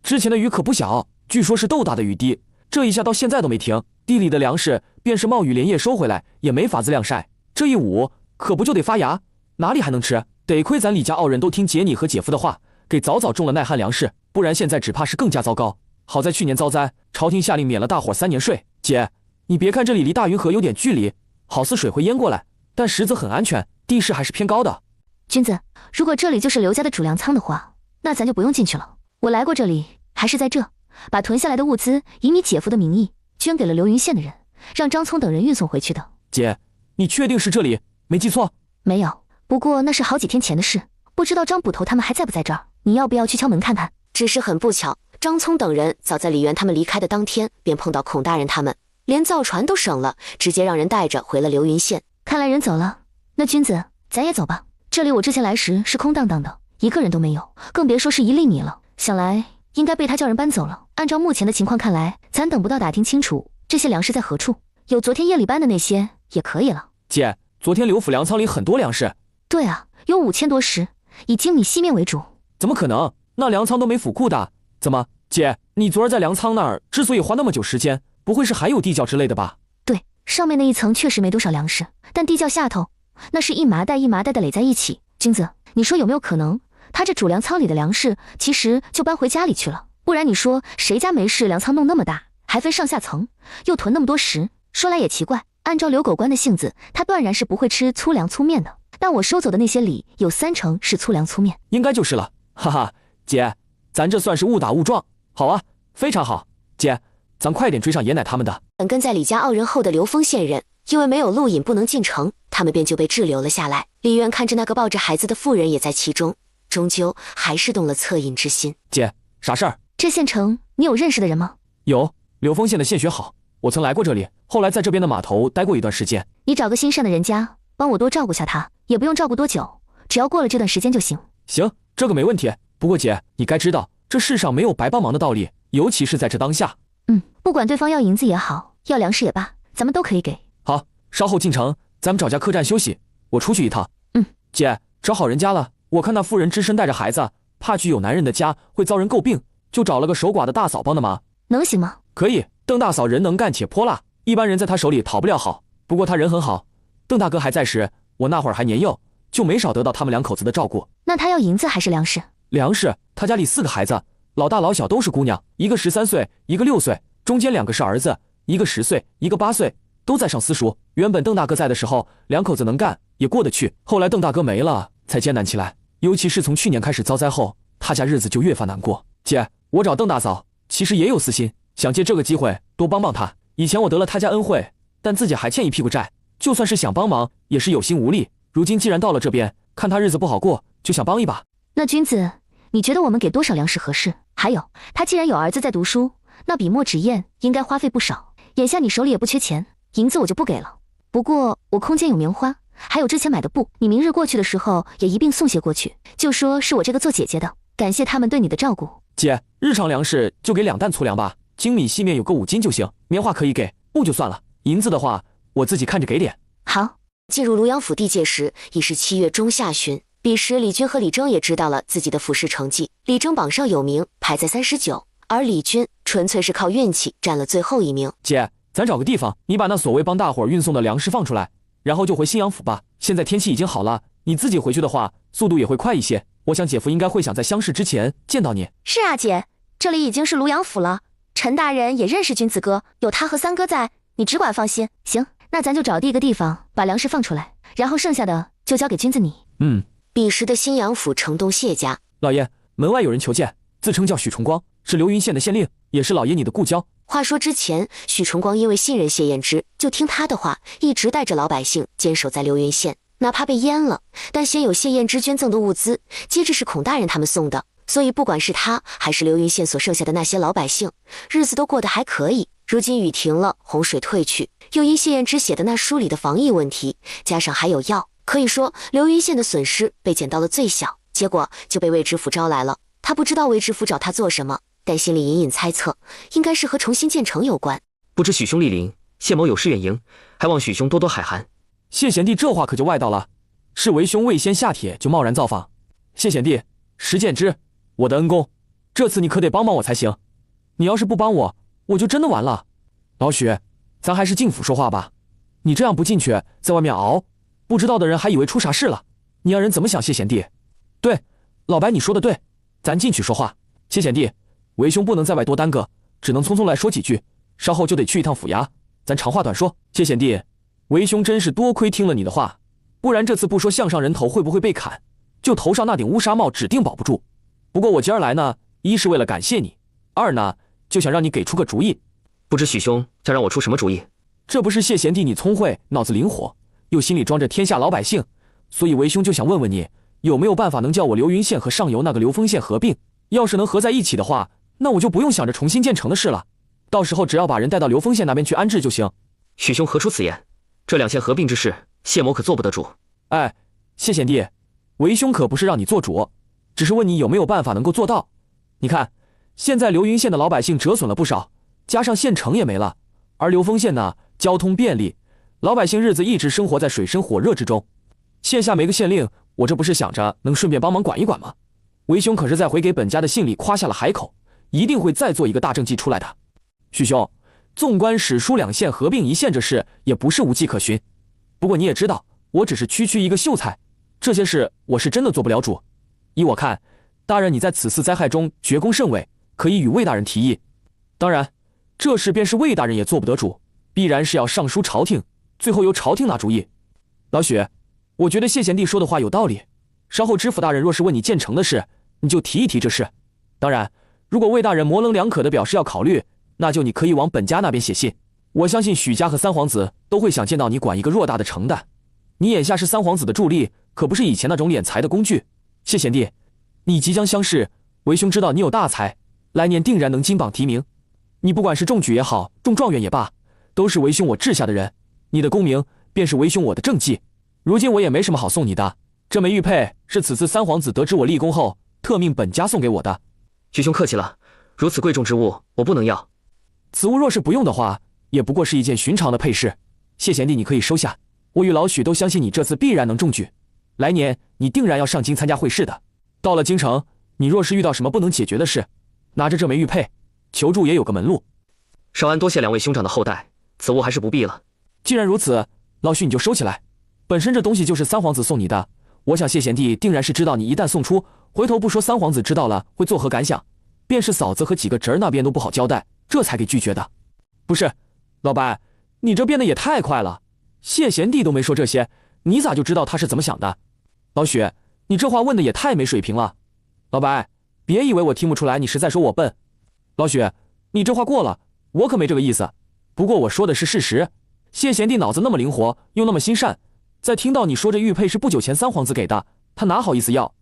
之前的雨可不小，据说是豆大的雨滴，这一下到现在都没停，地里的粮食便是冒雨连夜收回来，也没法子晾晒，这一捂可不就得发芽，哪里还能吃？得亏咱李家傲人都听姐你和姐夫的话，给早早种了耐旱粮食，不然现在只怕是更加糟糕。好在去年遭灾，朝廷下令免了大伙3年税。姐，你别看这里离大云河有点距离，好似水会淹过来，但实则很安全，地势还是偏高的。君子，如果这里就是刘家的主粮仓的话，那咱就不用进去了。我来过这里，还是在这，把囤下来的物资以你姐夫的名义捐给了流云县的人，让张聪等人运送回去的。姐，你确定是这里？没记错？没有，不过那是好几天前的事，不知道张捕头他们还在不在这儿？你要不要去敲门看看？只是很不巧，张聪等人早在李元他们离开的当天便碰到孔大人他们，连造船都省了，直接让人带着回了流云县。看来人走了，那君子，咱也走吧。这里我之前来时是空荡荡的，一个人都没有，更别说是一粒米了。想来应该被他叫人搬走了。按照目前的情况看来，咱等不到打听清楚这些粮食在何处，有昨天夜里搬的那些也可以了。姐，昨天刘府粮仓里很多粮食。对啊，有5000多石，以精米细面为主。怎么可能？那粮仓都没府库的。怎么，姐，你昨儿在粮仓那儿之所以花那么久时间，不会是还有地窖之类的吧？对，上面那一层确实没多少粮食，但地窖下头那是一麻袋一麻袋的垒在一起。金子，你说有没有可能他这主粮仓里的粮食其实就搬回家里去了？不然你说谁家没事粮仓弄那么大，还分上下层，又囤那么多食？说来也奇怪，按照刘狗官的性子，他断然是不会吃粗粮粗面的，但我收走的那些里有3成是粗粮粗面。应该就是了，哈哈，姐，咱这算是误打误撞。好啊，非常好，姐，咱快点追上爷奶他们的。跟在李家傲人后的刘丰县人，因为没有路引不能进城，他们便就被滞留了下来。李渊看着那个抱着孩子的妇人也在其中，终究还是动了恻隐之心。姐，啥事儿？这县城你有认识的人吗？有，刘丰县的县学好，我曾来过这里，后来在这边的码头待过一段时间。你找个心善的人家，帮我多照顾下他，也不用照顾多久，只要过了这段时间就行。行，这个没问题。不过姐，你该知道，这世上没有白帮忙的道理，尤其是在这当下。不管对方要银子也好，要粮食也罢，咱们都可以给。好，稍后进城，咱们找家客栈休息，我出去一趟。姐，找好人家了。我看那妇人只身带着孩子，怕去有男人的家会遭人诟病，就找了个守寡的大嫂帮的忙。能行吗？可以，邓大嫂人能干且泼辣，一般人在她手里讨不了好。不过她人很好，邓大哥还在时，我那会儿还年幼，就没少得到他们2口子的照顾。那他要银子还是粮食？粮食。他家里4个孩子，老大老小都是姑娘，一个13岁，一个6岁，中间2个是儿子，一个10岁，一个8岁，都在上私塾。原本邓大哥在的时候，2口子能干也过得去，后来邓大哥没了，才艰难起来。尤其是从去年开始遭灾后，他家日子就越发难过。姐，我找邓大嫂其实也有私心，想借这个机会多帮帮他。以前我得了他家恩惠，但自己还欠一屁股债，就算是想帮忙，也是有心无力。如今既然到了这边，看他日子不好过，就想帮一把。那君子，你觉得我们给多少粮食合适？还有，他既然有儿子在读书，那笔墨纸砚应该花费不少。眼下你手里也不缺钱，银子我就不给了。不过我空间有棉花，还有之前买的布，你明日过去的时候也一并送些过去，就说是我这个做姐姐的，感谢他们对你的照顾。姐，日常粮食就给2担粗粮吧，精米细面有个5斤就行，棉花可以给，布就算了，银子的话我自己看着给点。好。进入庐阳府地界时已是7月中下旬，彼时李军和李征也知道了自己的府试成绩，李征榜上有名，排在39，而李军纯粹是靠运气占了最后1名。姐，咱找个地方，你把那所谓帮大伙儿运送的粮食放出来，然后就回新阳府吧。现在天气已经好了，你自己回去的话，速度也会快一些。我想姐夫应该会想在相识之前见到你。是啊，姐，这里已经是庐阳府了，陈大人也认识君子哥，有他和3哥在，你只管放心。行，那咱就找第一个地方把粮食放出来，然后剩下的就交给君子你。彼时的新阳府城东谢家老爷，门外有人求见，自称叫许崇光，是流云县的县令，也是老爷你的故交。话说之前，许崇光因为信任谢燕之，就听他的话，一直带着老百姓坚守在流云县，哪怕被淹了，但先有谢燕之捐赠的物资，接着是孔大人他们送的，所以不管是他还是流云县所剩下的那些老百姓，日子都过得还可以。如今雨停了，洪水退去，又因谢燕之写的那书里的防疫问题，加上还有药，可以说流云县的损失被减到了最小，结果就被魏知府招来了。他不知道魏知府找他做什么，但心里隐隐猜测，应该是和重新建成有关。不知许兄莅临，谢某有失远迎，还望许兄多多海涵。谢贤弟这话可就外道了，是为兄未先下帖就贸然造访。谢贤弟，实践之，我的恩公，这次你可得帮帮我才行。你要是不帮我，我就真的完了。老许，咱还是进府说话吧。你这样不进去，在外面熬，不知道的人还以为出啥事了，你让人怎么想？谢贤弟，对，老白你说的对，咱进去说话。谢贤弟，为兄不能在外多耽搁，只能匆匆来说几句，稍后就得去一趟府衙，咱长话短说。谢贤弟，为兄真是多亏听了你的话，不然这次不说项上人头会不会被砍，就头上那顶乌纱帽指定保不住。不过我今儿来呢，一是为了感谢你，二呢就想让你给出个主意。不知许兄想让我出什么主意？这不是谢贤弟你聪慧，脑子灵活，又心里装着天下老百姓，所以为兄就想问问你，有没有办法能叫我流云县和上游那个流丰县合并？要是能合在一起的话，那我就不用想着重新建成的事了，到时候只要把人带到流丰县那边去安置就行。许兄何出此言？这两县合并之事，谢某可做不得主。哎，谢贤弟，为兄可不是让你做主，只是问你有没有办法能够做到。你看，现在流云县的老百姓折损了不少，加上县城也没了，而流丰县呢，交通便利，老百姓日子一直生活在水深火热之中。县下没个县令，我这不是想着能顺便帮忙管一管吗？为兄可是在回给本家的信里夸下了海口，一定会再做一个大政绩出来的。许兄，纵观史书，两县合并一县这事也不是无迹可循，不过你也知道，我只是区区一个秀才，这些事我是真的做不了主。依我看，大人你在此次灾害中绝功甚伟，可以与魏大人提议。当然，这事便是魏大人也做不得主，必然是要上书朝廷，最后由朝廷拿主意。老许，我觉得谢贤弟说的话有道理，稍后知府大人若是问你建成的事，你就提一提这事。当然，如果魏大人模棱两可的表示要考虑，那就你可以往本家那边写信。我相信许家和三皇子都会想见到你管一个偌大的城的。你眼下是三皇子的助力，可不是以前那种敛财的工具。谢贤弟，你即将乡试，为兄知道你有大才，来年定然能金榜题名。你不管是中举也好，中状元也罢，都是为兄我治下的人，你的功名便是为兄我的政绩。如今我也没什么好送你的，这枚玉佩是此次三皇子得知我立功后，特命本家送给我的。许兄客气了，如此贵重之物，我不能要。此物若是不用的话，也不过是一件寻常的配饰。谢贤弟你可以收下，我与老许都相信你这次必然能中举，来年你定然要上京参加会试的。到了京城，你若是遇到什么不能解决的事，拿着这枚玉佩，求助也有个门路。少安多谢两位兄长的厚待，此物还是不必了。既然如此，老许你就收起来。本身这东西就是三皇子送你的，我想谢贤弟定然是知道你一旦送出，回头不说三皇子知道了会作何感想，便是嫂子和几个侄儿那边都不好交代，这才给拒绝的。不是，老白，你这变得也太快了，谢贤弟都没说这些，你咋就知道他是怎么想的？老许，你这话问的也太没水平了。老白，别以为我听不出来你是在说我笨。老许，你这话过了，我可没这个意思，不过我说的是事实。谢贤弟脑子那么灵活，又那么心善，在听到你说这玉佩是不久前三皇子给的，他哪好意思要？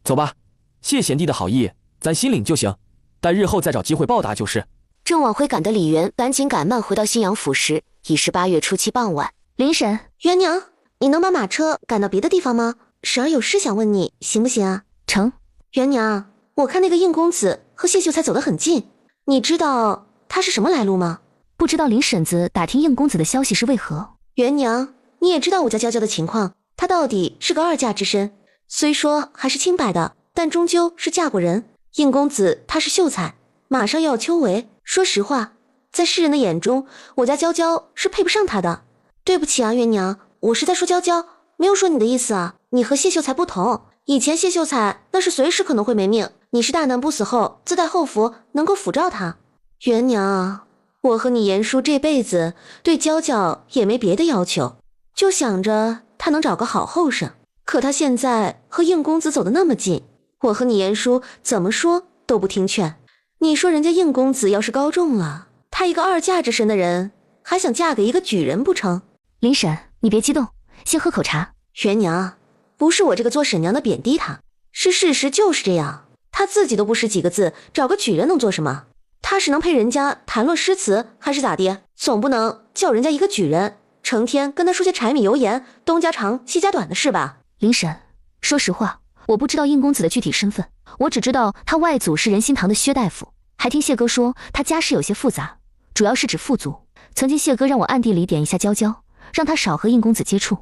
走吧，谢贤弟的好意咱心领就行，待日后再找机会报答就是。正往回赶的李元赶紧赶慢回到新阳府时，已是8月初7傍晚。林婶，元娘，你能把马车赶到别的地方吗？婶儿有事想问你，行不行啊？成。元娘，我看那个应公子和谢秀才走得很近，你知道他是什么来路吗？不知道林婶子打听应公子的消息是为何？元娘，你也知道我家娇娇的情况，她到底是个2嫁之身，虽说还是清白的，但终究是嫁过人。应公子他是秀才，马上又要秋闱，说实话，在世人的眼中，我家娇娇是配不上他的。对不起啊，元娘，我是在说娇娇，没有说你的意思啊。你和谢秀才不同，以前谢秀才那是随时可能会没命，你是大难不死后自带后福，能够辅照他。元娘，我和你言叔这辈子对娇娇也没别的要求，就想着他能找个好后生。可他现在和应公子走得那么近，我和你言叔怎么说都不听劝。你说人家应公子要是高中了，他一个2嫁之身的人，还想嫁给一个举人不成？林婶，你别激动，先喝口茶。元娘，不是我这个做婶娘的贬低他，是事实就是这样。他自己都不识几个字，找个举人能做什么？他是能陪人家谈论诗词，还是咋的？总不能叫人家一个举人成天跟他说些柴米油盐、东家长西家短的事吧？林婶，说实话，我不知道应公子的具体身份，我只知道他外祖是仁心堂的薛大夫，还听谢哥说他家世有些复杂，主要是指父祖。曾经谢哥让我暗地里点一下娇娇，让他少和应公子接触，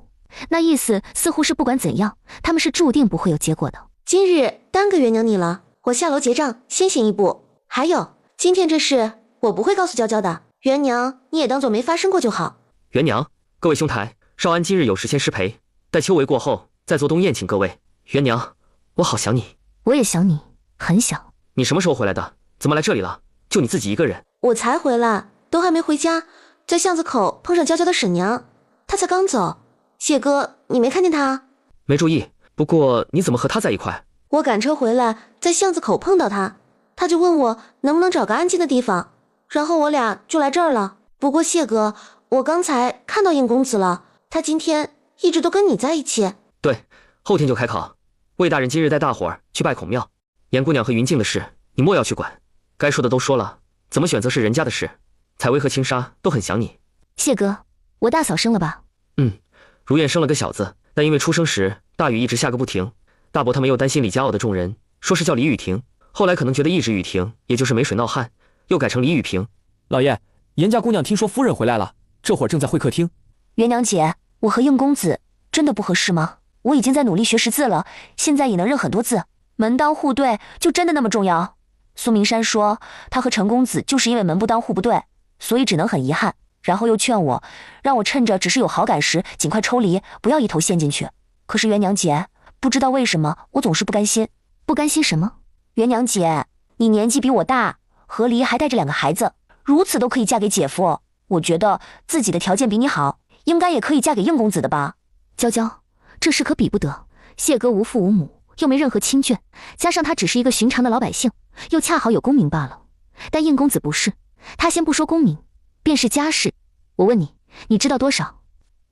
那意思似乎是不管怎样，他们是注定不会有结果的。今日耽搁元娘你了，我下楼结账，先行一步。还有，今天这事我不会告诉娇娇的，元娘你也当做没发生过就好。元娘，各位兄台，少安今日有事先失陪，待秋闱过后再做东宴请各位。元娘，我好想你。我也想你，很想。你什么时候回来的？怎么来这里了？就你自己一个人？我才回来，都还没回家，在巷子口碰上娇娇的婶娘，她才刚走。谢哥，你没看见她？没注意，不过你怎么和她在一块？我赶车回来，在巷子口碰到她，她就问我能不能找个安静的地方，然后我俩就来这儿了。不过谢哥，我刚才看到应公子了，他今天一直都跟你在一起。对，后天就开考。魏大人今日带大伙儿去拜孔庙，严姑娘和云静的事你莫要去管，该说的都说了，怎么选择是人家的事。采薇和青纱都很想你。谢哥，我大嫂生了吧？如愿生了个小子，但因为出生时大雨一直下个不停，大伯他们又担心李家坳的众人，说是叫李雨婷，后来可能觉得一直雨婷也就是没水闹旱，又改成李雨萍。老爷，严家姑娘听说夫人回来了，这会儿正在会客厅。元娘姐，我和应公子真的不合适吗？我已经在努力学识字了，现在也能认很多字，门当户对就真的那么重要？苏明山说他和陈公子就是因为门不当户不对，所以只能很遗憾，然后又劝我，让我趁着只是有好感时尽快抽离，不要一头陷进去。可是元娘姐，不知道为什么我总是不甘心。不甘心什么？元娘姐，你年纪比我大，何离还带着2个孩子，如此都可以嫁给姐夫，我觉得自己的条件比你好，应该也可以嫁给应公子的吧？娇娇，这事可比不得。谢哥无父无母，又没任何亲眷，加上他只是一个寻常的老百姓，又恰好有功名罢了。但应公子不是，他先不说功名，便是家世。我问你，你知道多少？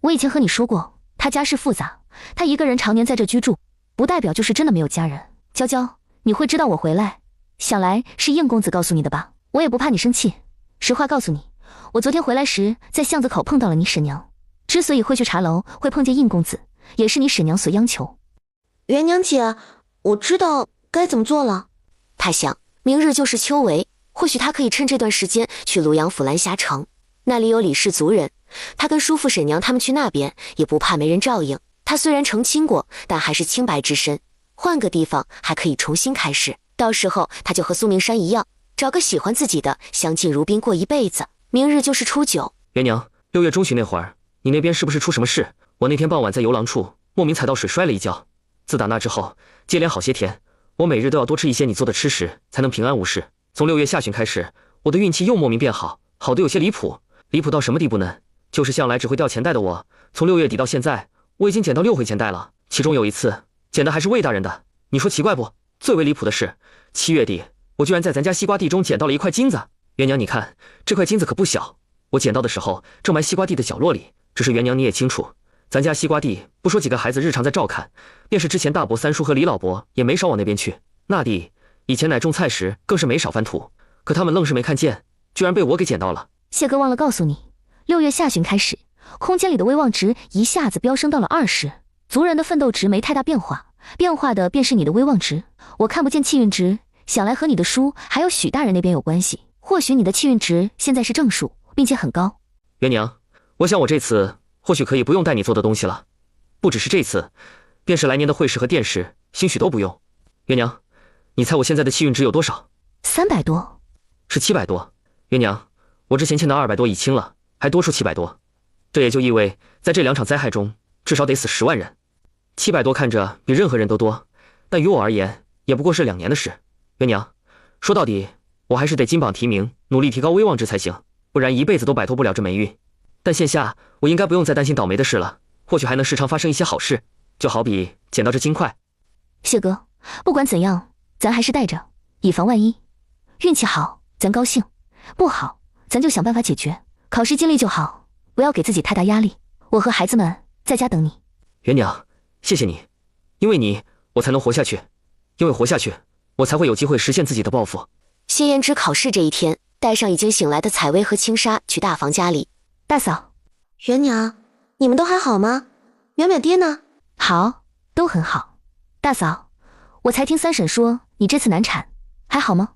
我以前和你说过，他家世复杂，他一个人常年在这居住，不代表就是真的没有家人。娇娇，你会知道我回来，想来是应公子告诉你的吧？我也不怕你生气，实话告诉你，我昨天回来时在巷子口碰到了你婶娘，之所以会去茶楼，会碰见应公子，也是你婶娘所央求。元娘姐，我知道该怎么做了。他想，明日就是秋闱，或许他可以趁这段时间去庐阳府蓝霞城，那里有李氏族人，他跟叔父婶娘他们去那边也不怕没人照应。他虽然成亲过，但还是清白之身，换个地方还可以重新开始。到时候他就和苏明山一样，找个喜欢自己的，相敬如宾过一辈子。明日就是初9。元娘，6月中旬那会儿，你那边是不是出什么事？我那天傍晚在游廊处莫名踩到水摔了一跤，自打那之后接连好些天，我每日都要多吃一些你做的吃食，才能平安无事。从6月下旬开始，我的运气又莫名变好，好的有些离谱。离谱到什么地步呢？就是向来只会掉钱袋的我，从6月底到现在，我已经捡到6回钱袋了，其中有一次捡的还是魏大人的。你说奇怪不？最为离谱的是，7月底我居然在咱家西瓜地中捡到了一块金子。元娘你看，这块金子可不小，我捡到的时候正埋西瓜地的角落里。只是元娘你也清楚，咱家西瓜地不说几个孩子日常在照看，便是之前大伯三叔和李老伯也没少往那边去。那地以前乃种菜时更是没少翻土，可他们愣是没看见，居然被我给捡到了。谢哥忘了告诉你，6月下旬开始，空间里的威望值一下子飙升到了20，族人的奋斗值没太大变化，变化的便是你的威望值。我看不见气运值，想来和你的叔还有许大人那边有关系。或许你的气运值现在是正数，并且很高。元娘，我想我这次或许可以不用带你做的东西了，不只是这次，便是来年的会试和殿试，兴许都不用。元娘，你猜我现在的气运值有多少？300多，是700多。元娘，我之前欠的200多已清了，还多出700多，这也就意味在这2场灾害中，至少得死10万人。700多看着比任何人都多，但于我而言，也不过是2年的事。元娘，说到底，我还是得金榜题名，努力提高威望值才行，不然一辈子都摆脱不了这霉运。但现下我应该不用再担心倒霉的事了，或许还能时常发生一些好事，就好比捡到这金块。谢哥，不管怎样，咱还是带着，以防万一。运气好，咱高兴；不好，咱就想办法解决。考试尽力就好，不要给自己太大压力。我和孩子们在家等你。元娘，谢谢你，因为你，我才能活下去，因为活下去，我才会有机会实现自己的抱负。谢嫣之考试这一天，带上已经醒来的采薇和青纱去大房家里。大嫂，元娘，你们都还好吗？淼淼爹呢？好，都很好。大嫂，我才听三婶说你这次难产，还好吗？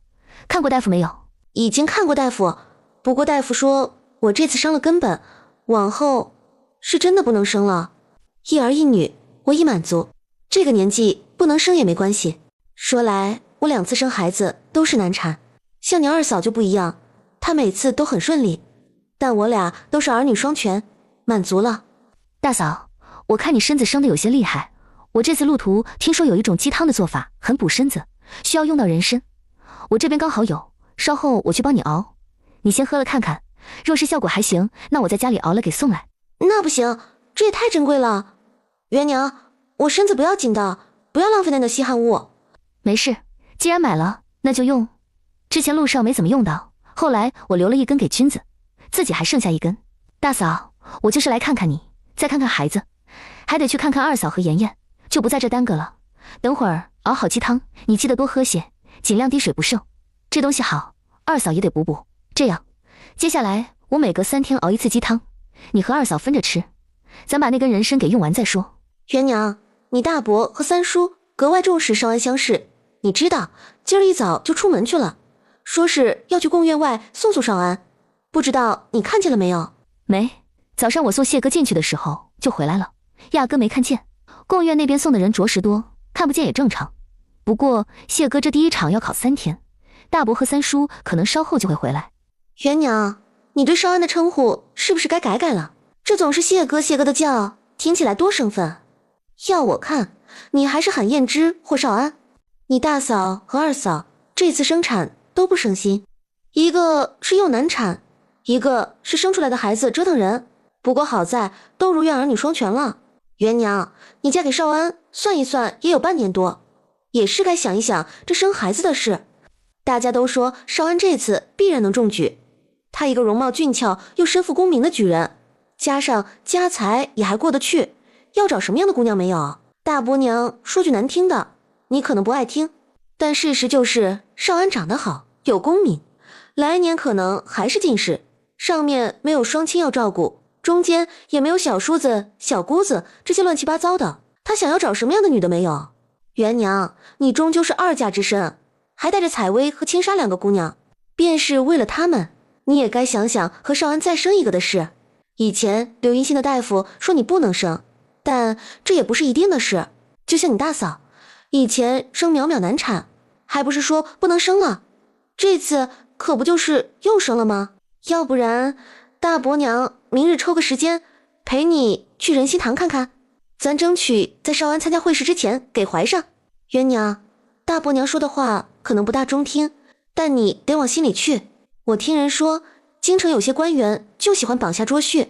看过大夫没有？已经看过大夫，不过大夫说我这次伤了根本，往后是真的不能生了。一儿一女，我已满足。这个年纪不能生也没关系。说来我2次生孩子都是难产，像你二嫂就不一样，她每次都很顺利，但我俩都是儿女双全，满足了。大嫂，我看你身子生得有些厉害，我这次路途听说有一种鸡汤的做法很补身子，需要用到人参，我这边刚好有，稍后我去帮你熬，你先喝了看看，若是效果还行，那我在家里熬了给送来。那不行，这也太珍贵了。元娘，我身子不要紧的，不要浪费那稀罕物。没事，既然买了，那就用。之前路上没怎么用到，后来我留了1根给君子，自己还剩下1根。大嫂，我就是来看看你，再看看孩子，还得去看看二嫂和妍妍，就不在这耽搁了。等会儿熬好鸡汤，你记得多喝些，尽量滴水不剩。这东西好，二嫂也得补补。这样，接下来我每隔3天熬1次鸡汤，你和二嫂分着吃，咱把那根人参给用完再说。元娘，你大伯和三叔格外重视少安乡试，你知道今儿一早就出门去了，说是要去贡院外送少安，不知道你看见了没有？没，早上我送谢哥进去的时候就回来了，压根没看见。贡院那边送的人着实多，看不见也正常。不过谢哥这第1场要考3天，大伯和三叔可能稍后就会回来。元娘，你对少安的称呼是不是该改改了？这总是谢哥谢哥的叫，听起来多生分。要我看，你还是喊燕之或少安。你大嫂和二嫂这次生产都不省心，一个是又难产，一个是生出来的孩子折腾人。不过好在都如愿儿女双全了。元娘，你嫁给少安，算一算也有半年多，也是该想一想这生孩子的事。大家都说少安这次必然能中举，他一个容貌俊俏又身负功名的举人，加上家财也还过得去，要找什么样的姑娘没有？大伯娘说句难听的，你可能不爱听，但事实就是少安长得好，有功名，来年可能还是进士，上面没有双亲要照顾，中间也没有小叔子、小姑子这些乱七八糟的，他想要找什么样的女的没有？元娘，你终究是2嫁之身，还带着采薇和青纱2个姑娘，便是为了他们，你也该想想和少安再生一个的事。以前刘云信的大夫说你不能生，但这也不是一定的事。就像你大嫂，以前生淼淼难产，还不是说不能生了，这次可不就是又生了吗？要不然大伯娘明日抽个时间陪你去仁心堂看看，咱争取在少安参加会试之前给怀上。元娘，大伯娘说的话可能不大中听，但你得往心里去。我听人说京城有些官员就喜欢绑下捉婿，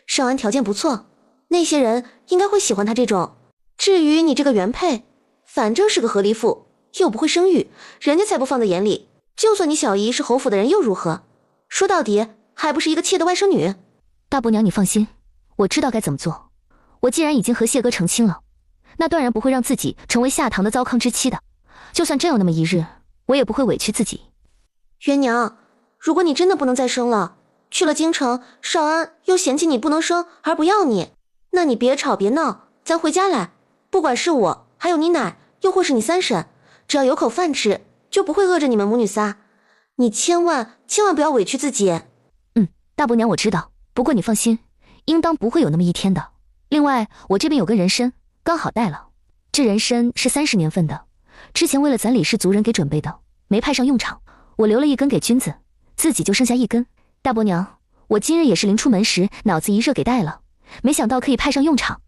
少安条件不错，那些人应该会喜欢他这种。至于你这个原配，反正是个和离妇，又不会生育，人家才不放在眼里。就算你小姨是侯府的人又如何？说到底还不是一个妾的外甥女。大伯娘你放心，我知道该怎么做。我既然已经和谢哥成亲了，那断然不会让自己成为下堂的糟糠之妻的，就算真有那么一日，我也不会委屈自己。元娘，如果你真的不能再生了，去了京城，少安又嫌弃你不能生而不要你，那你别吵别闹，咱回家来。不管是我还有你奶，又或是你三婶，只要有口饭吃，就不会饿着你们母女仨。你千万不要委屈自己。大伯娘我知道，不过你放心，应当不会有那么一天的。另外我这边有根人参，刚好带了，这人参是30年份的，之前为了咱李氏族人给准备的，没派上用场，我留了1根给君子，自己就剩下1根。大伯娘，我今日也是临出门时脑子一热给带了，没想到可以派上用场。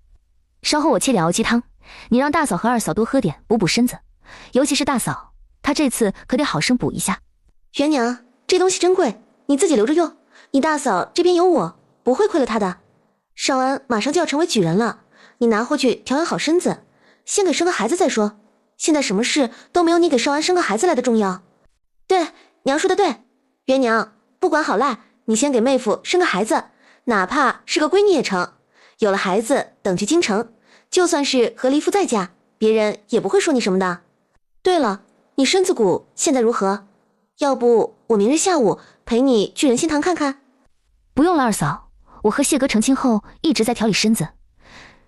稍后我切点熬鸡汤，你让大嫂和二嫂多喝点，补补身子，尤其是大嫂，她这次可得好生补一下。元娘，这东西珍贵，你自己留着用，你大嫂这边有我，不会亏了她的。少安马上就要成为举人了，你拿回去调养好身子，先给生个孩子再说。现在什么事都没有你给少安生个孩子来的重要。对，娘说的对，元娘，不管好赖，你先给妹夫生个孩子，哪怕是个闺女也成。有了孩子，等去京城，就算是和离父在家，别人也不会说你什么的。对了，你身子骨现在如何？要不我明日下午陪你去仁心堂看看？不用了，二嫂，我和谢哥成亲后一直在调理身子。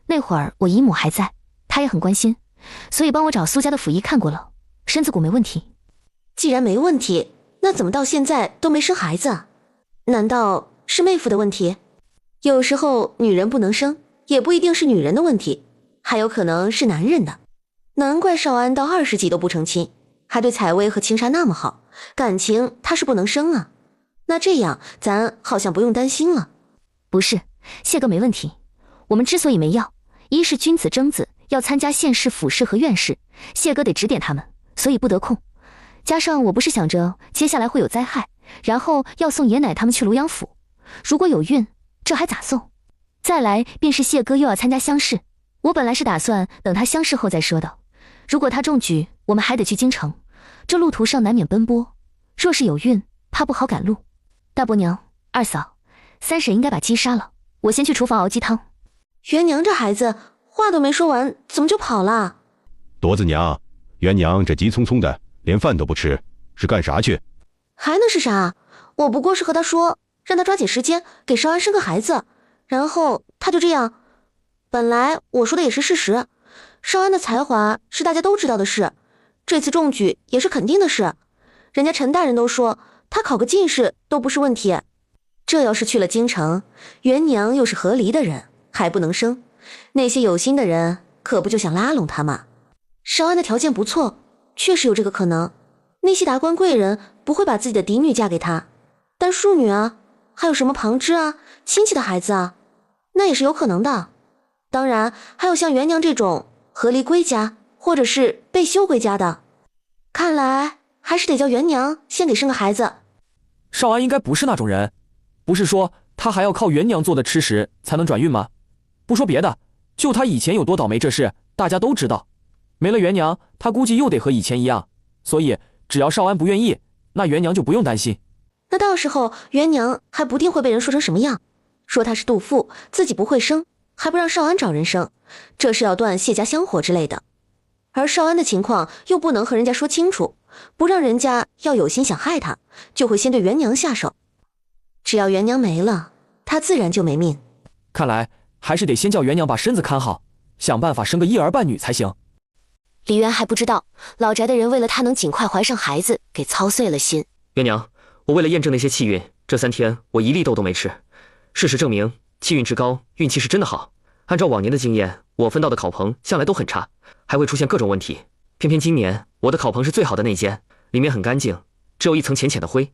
那会儿我姨母还在，她也很关心，所以帮我找苏家的府医看过了，身子骨没问题。既然没问题，那怎么到现在都没生孩子？难道是妹夫的问题？有时候女人不能生，也不一定是女人的问题，还有可能是男人的。难怪少安到20几都不成亲，还对采薇和青纱那么好，感情他是不能生啊。那这样咱好像不用担心了。不是，谢哥没问题。我们之所以没要，一是君子争子要参加县试、府试和院试，谢哥得指点他们，所以不得空。加上我不是想着接下来会有灾害，然后要送爷奶他们去庐阳府，如果有孕，这还咋送？再来便是谢哥又要参加乡试，我本来是打算等他乡试后再说的。如果他中举，我们还得去京城，这路途上难免奔波，若是有孕，怕不好赶路。大伯娘、二嫂、三婶应该把鸡杀了，我先去厨房熬鸡汤。元娘这孩子话都没说完，怎么就跑了？铎子娘，元娘这急匆匆的，连饭都不吃，是干啥去？还能是啥？我不过是和他说，让他抓紧时间给少安生个孩子，然后他就这样。本来我说的也是事实，少安的才华是大家都知道的事，这次中举也是肯定的事。人家陈大人都说他考个进士都不是问题。这要是去了京城，元娘又是和离的人，还不能生，那些有心的人可不就想拉拢他吗？少安的条件不错，确实有这个可能。那些达官贵人不会把自己的嫡女嫁给他，但庶女啊，还有什么旁支啊、亲戚的孩子啊，那也是有可能的。当然还有像元娘这种和离归家或者是被休归家的，看来还是得叫元娘先给生个孩子。少安应该不是那种人，不是说他还要靠元娘做的吃食才能转运吗？不说别的，就他以前有多倒霉这事大家都知道，没了元娘他估计又得和以前一样，所以只要少安不愿意，那元娘就不用担心。那到时候元娘还不定会被人说成什么样，说他是妒妇，自己不会生，还不让少安找人生，这是要断谢家香火之类的。而少安的情况又不能和人家说清楚，不让人家要有心想害他，就会先对元娘下手。只要元娘没了，他自然就没命。看来还是得先叫元娘把身子看好，想办法生个一儿半女才行。李渊还不知道，老宅的人为了他能尽快怀上孩子，给操碎了心。元娘，我为了验证那些气运，这3天我一粒豆都没吃。事实证明，气运之高，运气是真的好。按照往年的经验，我分到的考棚向来都很差，还会出现各种问题。偏偏今年我的考棚是最好的那间，里面很干净，只有一层浅浅的灰，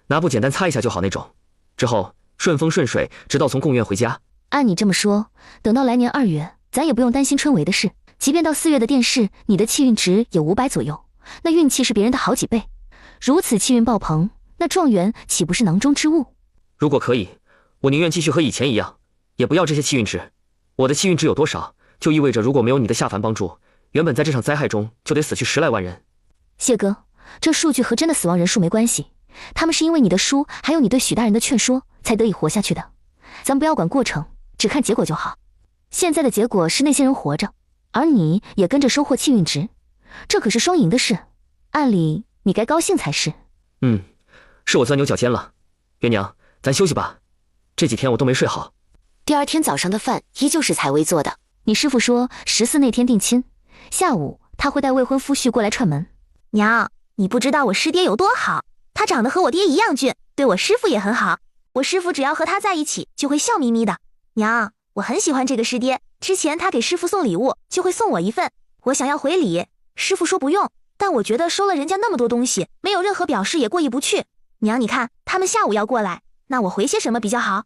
拿布简单擦一下就好那种。之后顺风顺水，直到从贡院回家。按你这么说，等到来年2月，咱也不用担心春闱的事。即便到4月的殿试，你的气运值有500左右，那运气是别人的好几倍。如此气运爆棚，那状元岂不是囊中之物？如果可以，我宁愿继续和以前一样，也不要这些气运值。我的气运值有多少，就意味着如果没有你的下凡帮助，原本在这场灾害中就得死去10来万人。谢哥，这数据和真的死亡人数没关系，他们是因为你的书还有你对许大人的劝说才得以活下去的。咱不要管过程，只看结果就好。现在的结果是那些人活着，而你也跟着收获气运值，这可是双赢的事，按理你该高兴才是。是我钻牛角尖了。元娘，咱休息吧，这几天我都没睡好。第2天早上的饭依旧是采薇做的。你师父说14那天定亲，下午他会带未婚夫婿过来串门。娘，你不知道我师爹有多好，他长得和我爹一样俊，对我师父也很好。我师父只要和他在一起就会笑眯眯的。娘，我很喜欢这个师爹，之前他给师父送礼物就会送我一份，我想要回礼，师父说不用，但我觉得收了人家那么多东西，没有任何表示也过意不去。娘，你看他们下午要过来，那我回些什么比较好？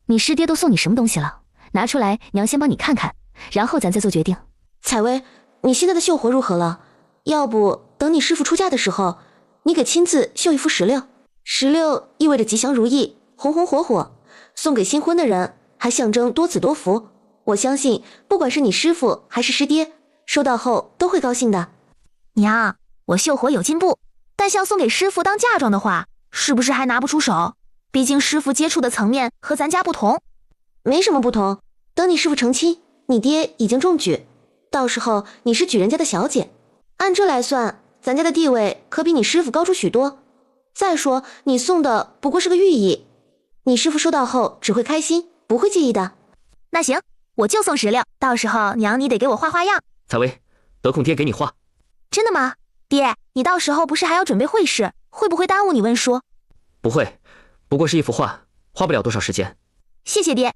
你师爹都送你什么东西了？拿出来，娘先帮你看看，然后咱再做决定。采薇，你现在的绣活如何了？要不等你师父出嫁的时候，你给亲自绣一幅16意味着吉祥如意，红红火火，送给新婚的人，还象征多子多福。我相信不管是你师父还是师爹，收到后都会高兴的。娘，我绣活有进步，但像送给师傅当嫁妆的话，是不是还拿不出手？毕竟师傅接触的层面和咱家不同。没什么不同，等你师傅成亲，你爹已经中举，到时候你是举人家的小姐，按这来算，咱家的地位可比你师傅高出许多。再说你送的不过是个寓意，你师傅收到后只会开心，不会介意的。那行，我就送10两，到时候娘你得给我画花样。采薇，得空爹给你画。真的吗？爹，你到时候不是还要准备会试，会不会耽误你温书？不会，不过是一幅画，花不了多少时间。谢谢爹。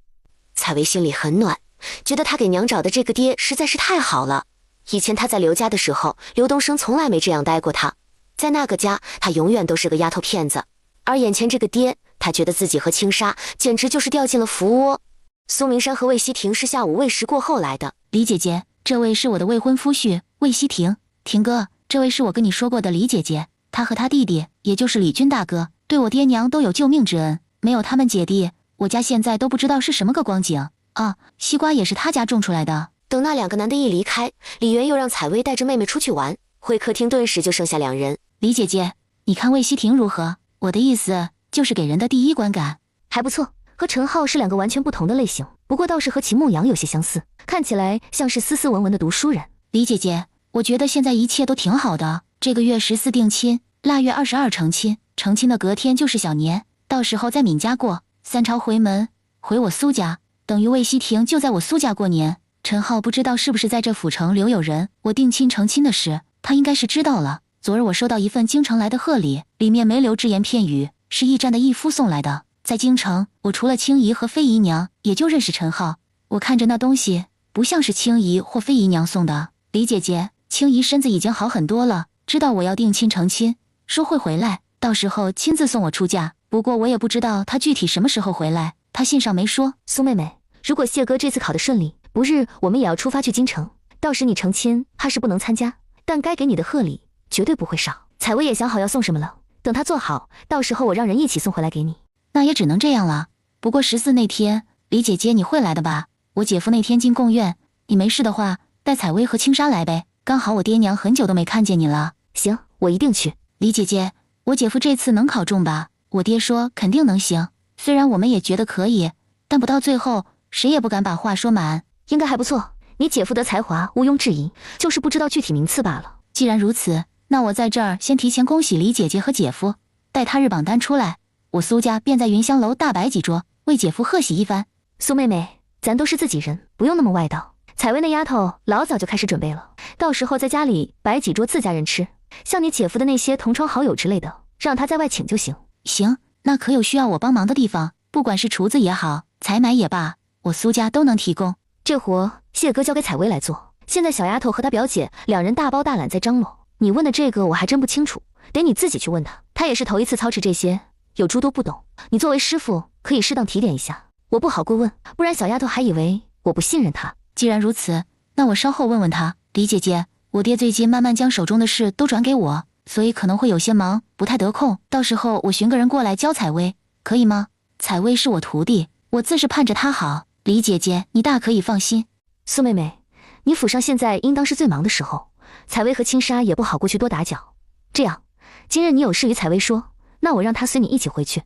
采薇心里很暖，觉得她给娘找的这个爹实在是太好了。以前她在刘家的时候，刘东升从来没这样待过她，在那个家，她永远都是个丫头片子。而眼前这个爹，她觉得自己和青纱简直就是掉进了福窝。苏明山和魏希婷是下午喂食过后来的。李姐姐，这位是我的未婚夫婿魏希婷。婷哥，这位是我跟你说过的李姐姐，她和她弟弟，也就是李军大哥，对我爹娘都有救命之恩，没有他们姐弟，我家现在都不知道是什么个光景啊！西瓜也是他家种出来的。等那2个男的一离开，李媛又让采薇带着妹妹出去玩，会客厅顿时就剩下2人。李姐姐，你看魏希婷如何？我的意思就是给人的第一观感还不错，和陈浩是2个完全不同的类型，不过倒是和秦牧阳有些相似，看起来像是斯斯文文的读书人。李姐姐，我觉得现在一切都挺好的，这个月14定亲，腊月22成亲，成亲的隔天就是小年，到时候在敏家过，3朝回门，回我苏家，等于魏希婷就在我苏家过年。陈浩不知道是不是在这府城留有人，我定亲成亲的事，他应该是知道了。昨日我收到一份京城来的贺礼，里面没留只言片语，是驿站的义夫送来的。在京城，我除了青姨和飞姨娘，也就认识陈浩。我看着那东西，不像是青姨或飞姨娘送的。李姐姐，青姨身子已经好很多了，知道我要定亲成亲，说会回来，到时候亲自送我出嫁。不过我也不知道她具体什么时候回来，她信上没说。苏妹妹，如果谢哥这次考得顺利，不日我们也要出发去京城，到时你成亲怕是不能参加，但该给你的贺礼绝对不会少。采薇也想好要送什么了，等她做好，到时候我让人一起送回来给你。那也只能这样了。不过14那天，李姐姐你会来的吧？我姐夫那天进贡院，你没事的话，带采薇和青纱来呗。刚好我爹娘很久都没看见你了。行，我一定去。李姐姐，我姐夫这次能考中吧？我爹说肯定能行，虽然我们也觉得可以，但不到最后，谁也不敢把话说满。应该还不错，你姐夫的才华毋庸置疑，就是不知道具体名次罢了。既然如此，那我在这儿先提前恭喜李姐姐和姐夫，待他日榜单出来，我苏家便在云香楼大摆几桌，为姐夫贺喜一番。苏妹妹，咱都是自己人，不用那么外道。采薇那丫头老早就开始准备了，到时候在家里摆几桌自家人吃，像你姐夫的那些同窗好友之类的，让他在外请就行。行，那可有需要我帮忙的地方，不管是厨子也好，采买也罢，我苏家都能提供。这活谢哥交给采薇来做，现在小丫头和她表姐2人大包大揽在张罗，你问的这个我还真不清楚，得你自己去问她，她也是头一次操持这些，有诸多不懂，你作为师傅可以适当提点一下，我不好过问，不然小丫头还以为我不信任她。既然如此，那我稍后问问她。李姐姐，我爹最近慢慢将手中的事都转给我，所以可能会有些忙，不太得空，到时候我寻个人过来教采薇，可以吗？采薇是我徒弟，我自是盼着她好。李姐姐，你大可以放心。苏妹妹，你府上现在应当是最忙的时候，采薇和青纱也不好过去多打搅。这样，今日你有事与采薇说，那我让她随你一起回去。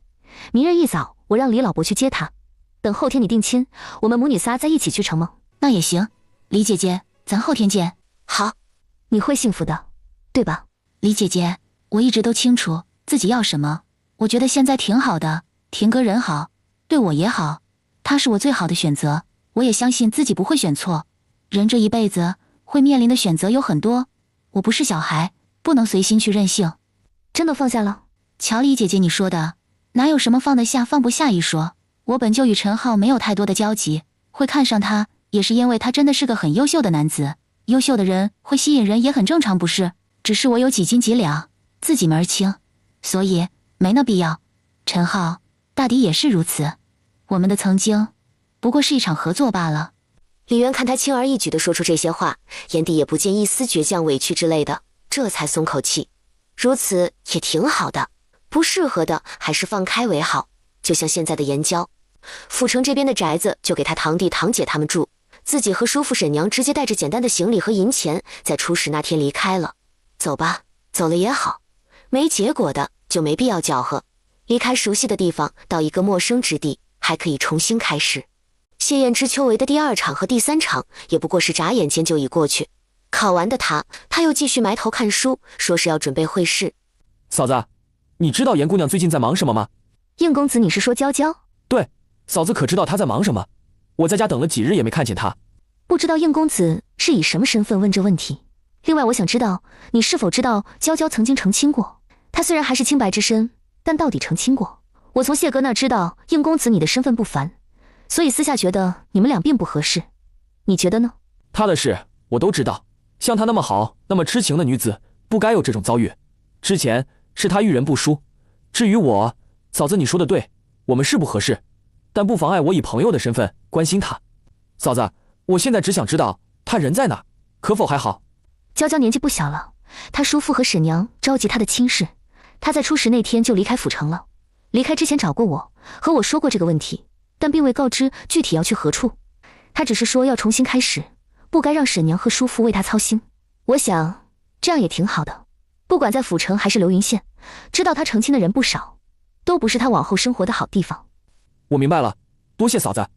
明日一早，我让李老伯去接她。等后天你定亲，我们母女仨再一起去成吗？那也行。李姐姐，咱后天见。好，你会幸福的，对吧？李姐姐，我一直都清楚自己要什么，我觉得现在挺好的。婷哥人好，对我也好，他是我最好的选择。我也相信自己不会选错。人这一辈子会面临的选择有很多，我不是小孩，不能随心去任性。真的放下了？乔李姐姐你说的，哪有什么放得下放不下一说？我本就与陈浩没有太多的交集，会看上他也是因为他真的是个很优秀的男子。优秀的人会吸引人也很正常不是？只是我有几斤几两，自己门儿清，所以没那必要。陈浩大抵也是如此，我们的曾经不过是一场合作罢了。李渊看他轻而易举地说出这些话，眼底也不见一丝倔强委屈之类的，这才松口气。如此也挺好的，不适合的还是放开为好。就像现在的岩礁，府城这边的宅子就给他堂弟堂姐他们住，自己和叔父婶娘直接带着简单的行李和银钱，在初10那天离开了。走吧，走了也好，没结果的就没必要搅和。离开熟悉的地方，到一个陌生之地，还可以重新开始。谢燕之秋闱的第2场和第3场，也不过是眨眼间就已过去。考完的他又继续埋头看书，说是要准备会试。嫂子，你知道严姑娘最近在忙什么吗？应公子，你是说娇娇？对，嫂子可知道她在忙什么？我在家等了几日也没看见她。不知道应公子是以什么身份问这问题？另外，我想知道你是否知道娇娇曾经成亲过？她虽然还是清白之身，但到底成亲过？我从谢哥那儿知道应公子你的身份不凡，所以私下觉得你们俩并不合适。你觉得呢？她的事我都知道，像她那么好、那么痴情的女子，不该有这种遭遇。之前是她遇人不淑。至于我，嫂子你说的对，我们是不合适，但不妨碍我以朋友的身份关心她。嫂子，我现在只想知道她人在哪，可否还好？娇娇年纪不小了，她叔父和婶娘着急她的亲事，她在初10那天就离开府城了。离开之前找过我，和我说过这个问题，但并未告知具体要去何处。她只是说要重新开始，不该让婶娘和叔父为她操心。我想这样也挺好的，不管在府城还是流云县，知道她成亲的人不少，都不是她往后生活的好地方。我明白了，多谢嫂子。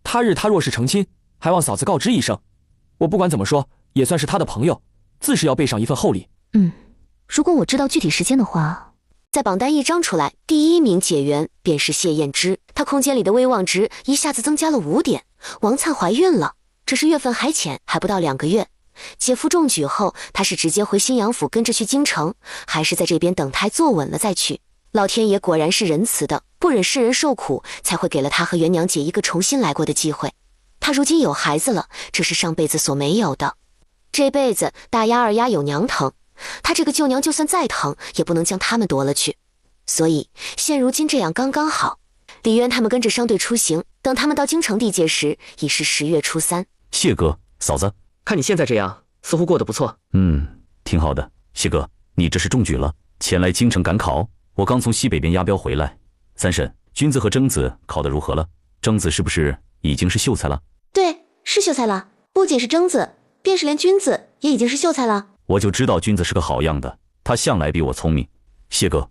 他日她若是成亲，还望嫂子告知一声。我不管怎么说，也算是她的朋友，自是要备上一份厚礼。如果我知道具体时间的话。在榜单一张出来，第1名解元便是谢燕之，她空间里的威望值一下子增加了5点。王灿怀孕了，只是月份还浅，还不到2个月。姐夫中举后，她是直接回新阳府跟着去京城，还是在这边等胎坐稳了再去？老天爷果然是仁慈的，不忍世人受苦，才会给了她和元娘姐一个重新来过的机会。她如今有孩子了，这是上辈子所没有的。这辈子大丫二丫有娘疼，她这个舅娘就算再疼，也不能将他们夺了去。所以现如今这样刚刚好。李渊他们跟着商队出行，等他们到京城地界时，已是10月初3。谢哥，嫂子，看你现在这样，似乎过得不错。挺好的。谢哥，你这是中举了，前来京城赶考。我刚从西北边押镖回来。三婶，君子和征子考得如何了？征子是不是已经是秀才了？对，是秀才了。不仅是征子，便是连君子也已经是秀才了。我就知道君子是个好样的，他向来比我聪明。谢哥，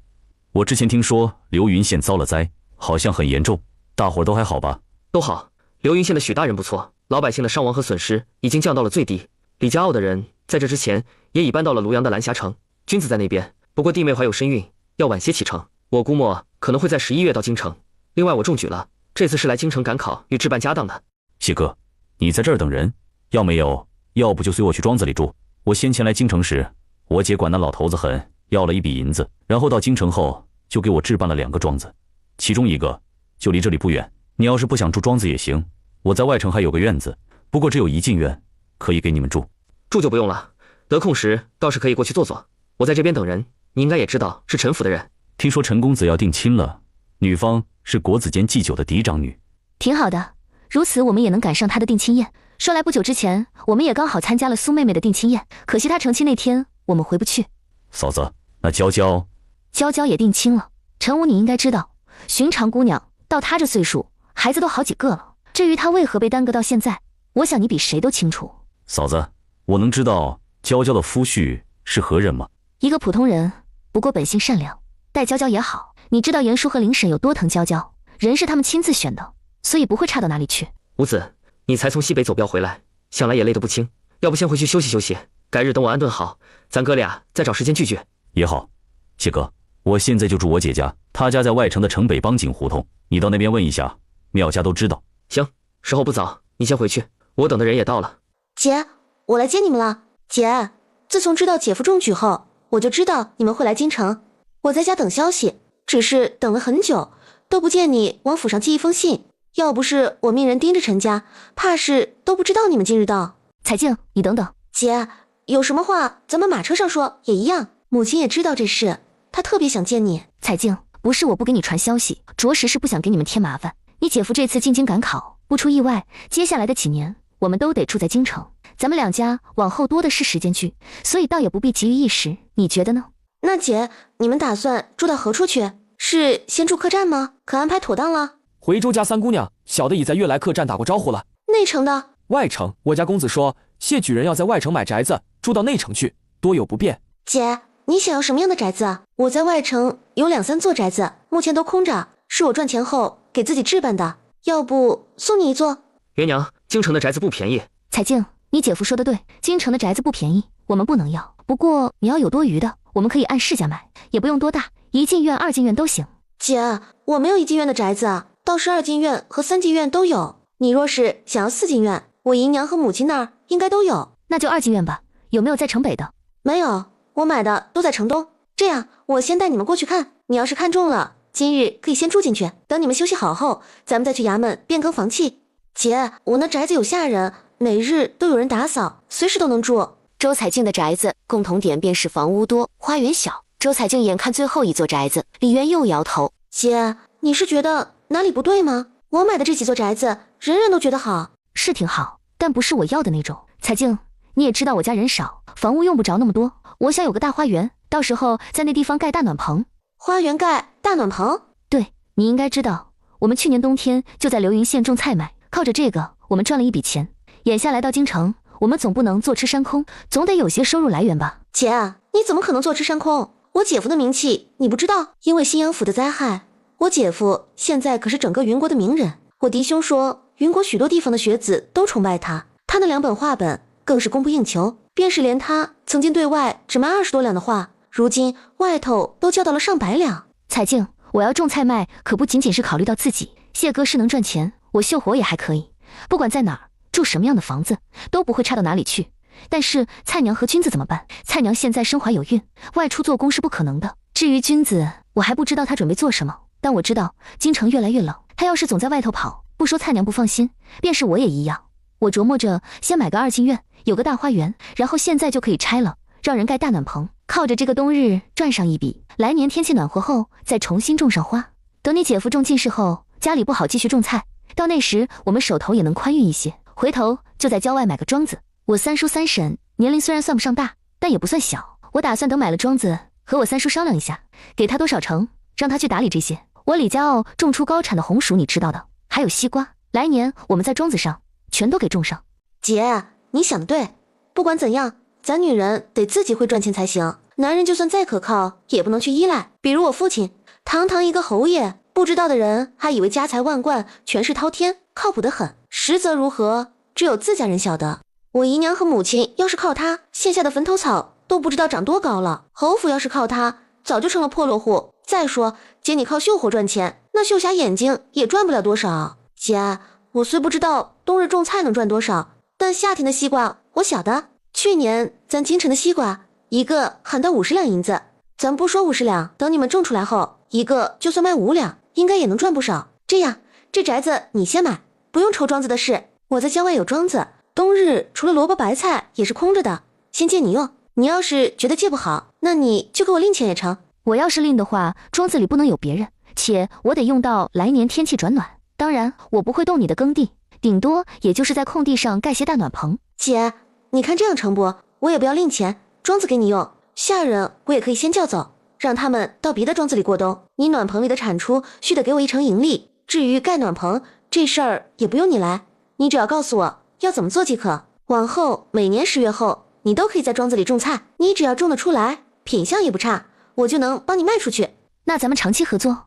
我之前听说流云县遭了灾，好像很严重，大伙都还好吧？都好。流云县的许大人不错，老百姓的伤亡和损失已经降到了最低。李家傲的人在这之前也已搬到了庐阳的蓝霞城，君子在那边，不过弟妹怀有身孕，要晚些启程。我估摸可能会在11月到京城。另外我中举了，这次是来京城赶考与置办家当的。谢哥，你在这儿等人？要没有，要不就随我去庄子里住。我先前来京城时，我姐管那老头子狠，要了一笔银子，然后到京城后就给我置办了2个庄子，其中一个就离这里不远。你要是不想住庄子也行，我在外城还有个院子，不过只有1进院，可以给你们住。住就不用了，得空时倒是可以过去坐坐。我在这边等人，你应该也知道是陈府的人。听说陈公子要定亲了，女方是国子监祭酒的嫡长女。挺好的，如此我们也能赶上她的定亲宴。说来不久之前，我们也刚好参加了苏妹妹的定亲宴，可惜她成亲那天我们回不去。嫂子，那娇娇也定亲了。陈武你应该知道，寻常姑娘到她这岁数，孩子都好几个了。至于她为何被耽搁到现在，我想你比谁都清楚。嫂子，我能知道娇娇的夫婿是何人吗？一个普通人，不过本性善良，待娇娇也好。你知道严叔和林婶有多疼娇娇，人是他们亲自选的，所以不会差到哪里去。五子，你才从西北走镖回来，想来也累得不轻，要不先回去休息休息，改日等我安顿好，咱哥俩再找时间聚聚。也好。谢哥，我现在就住我姐家，她家在外城的城北帮景胡同，你到那边问一下，庙家都知道。行，时候不早，你先回去，我等的人也到了。姐，我来接你们了。姐，自从知道姐夫中举后，我就知道你们会来京城，我在家等消息，只是等了很久，都不见你往府上寄一封信。要不是我命人盯着陈家，怕是都不知道你们今日到。彩静，你等等。姐，有什么话咱们马车上说也一样。母亲也知道这事，她特别想见你。彩静，不是我不给你传消息，着实是不想给你们添麻烦。你姐夫这次进京赶考，不出意外，接下来的几年我们都得住在京城，咱们2家往后多的是时间聚，所以倒也不必急于一时，你觉得呢？那姐，你们打算住到何处去？是先住客栈吗？可安排妥当了？回周家三姑娘，小的已在悦来客栈打过招呼了。内城的？外城，我家公子说谢举人要在外城买宅子，住到内城去，多有不便，姐，你想要什么样的宅子啊？我在外城有2、3座宅子，目前都空着，是我赚钱后给自己置办的，要不送你一座？元娘，京城的宅子不便宜。彩静，你姐夫说的对，京城的宅子不便宜，我们不能要。不过你要有多余的，我们可以按市价买，也不用多大，1进院、2进院都行。姐，我没有1进院的宅子啊，倒是2进院和3进院都有。你若是想要4进院，我姨娘和母亲那儿应该都有。那就2进院吧。有没有在城北的？没有，我买的都在城东。这样，我先带你们过去看，你要是看中了，今日可以先住进去，等你们休息好后，咱们再去衙门变更房契。姐，我那宅子有下人，每日都有人打扫，随时都能住。周彩静的宅子共同点便是房屋多，花园小。周彩静眼看最后一座宅子，李渊又摇头：姐，你是觉得哪里不对吗？我买的这几座宅子，人人都觉得好。是挺好，但不是我要的那种。彩静，你也知道我家人少，房屋用不着那么多，我想有个大花园，到时候在那地方盖大暖棚。花园盖大暖棚？对，你应该知道，我们去年冬天就在流云县种菜卖，靠着这个我们赚了一笔钱。眼下来到京城，我们总不能坐吃山空，总得有些收入来源吧。姐，你怎么可能坐吃山空？我姐夫的名气你不知道，因为新阳府的灾害，我姐夫现在可是整个云国的名人。我嫡兄说，云国许多地方的学子都崇拜他，他那2本画本更是供不应求，便是连他曾经对外只卖20多两的画，如今外头都叫到了上百两。彩静，我要种菜卖，可不仅仅是考虑到自己。谢哥是能赚钱，我秀活也还可以，不管在哪儿住什么样的房子，都不会差到哪里去。但是蔡娘和君子怎么办？蔡娘现在身怀有孕，外出做工是不可能的。至于君子，我还不知道他准备做什么，但我知道京城越来越冷，他要是总在外头跑，不说蔡娘不放心，便是我也一样。我琢磨着先买个2进院，有个大花园，然后现在就可以拆了，让人盖大暖棚，靠着这个冬日赚上一笔，来年天气暖和后再重新种上花。等你姐夫中进士后，家里不好继续种菜，到那时我们手头也能宽裕一些，回头就在郊外买个庄子。我3叔3婶年龄虽然算不上大，但也不算小，我打算等买了庄子，和我3叔商量一下，给他多少成，让他去打理这些。我李家坳种出高产的红薯，你知道的，还有西瓜，来年我们在庄子上全都给种上。姐，你想得对，不管怎样，咱女人得自己会赚钱才行，男人就算再可靠，也不能去依赖。比如我父亲，堂堂一个侯爷，不知道的人还以为家财万贯，权势滔天，靠谱得很，实则如何，只有自家人晓得。我姨娘和母亲要是靠他，县下的坟头草都不知道长多高了。侯府要是靠他，早就成了破落户。再说，姐你靠绣活赚钱，那绣霞眼睛也赚不了多少。姐，我虽不知道冬日种菜能赚多少，但夏天的西瓜我晓得。去年咱京城的西瓜，一个喊到50两银子，咱不说50两，等你们种出来后，一个就算卖5两，应该也能赚不少。这样，这宅子你先买，不用愁庄子的事。我在郊外有庄子，冬日除了萝卜白菜也是空着的，先借你用。你要是觉得借不好，那你就给我另钱也成。我要是另的话，庄子里不能有别人，且我得用到来年天气转暖。当然，我不会动你的耕地，顶多也就是在空地上盖些大暖棚。姐，你看这样成不？我也不要另钱，庄子给你用，下人我也可以先叫走，让他们到别的庄子里过冬。你暖棚里的产出须得给我1成盈利。至于盖暖棚这事儿，也不用你来，你只要告诉我要怎么做即可。往后每年10月后，你都可以在庄子里种菜，你只要种得出来，品相也不差，我就能帮你卖出去。那咱们长期合作？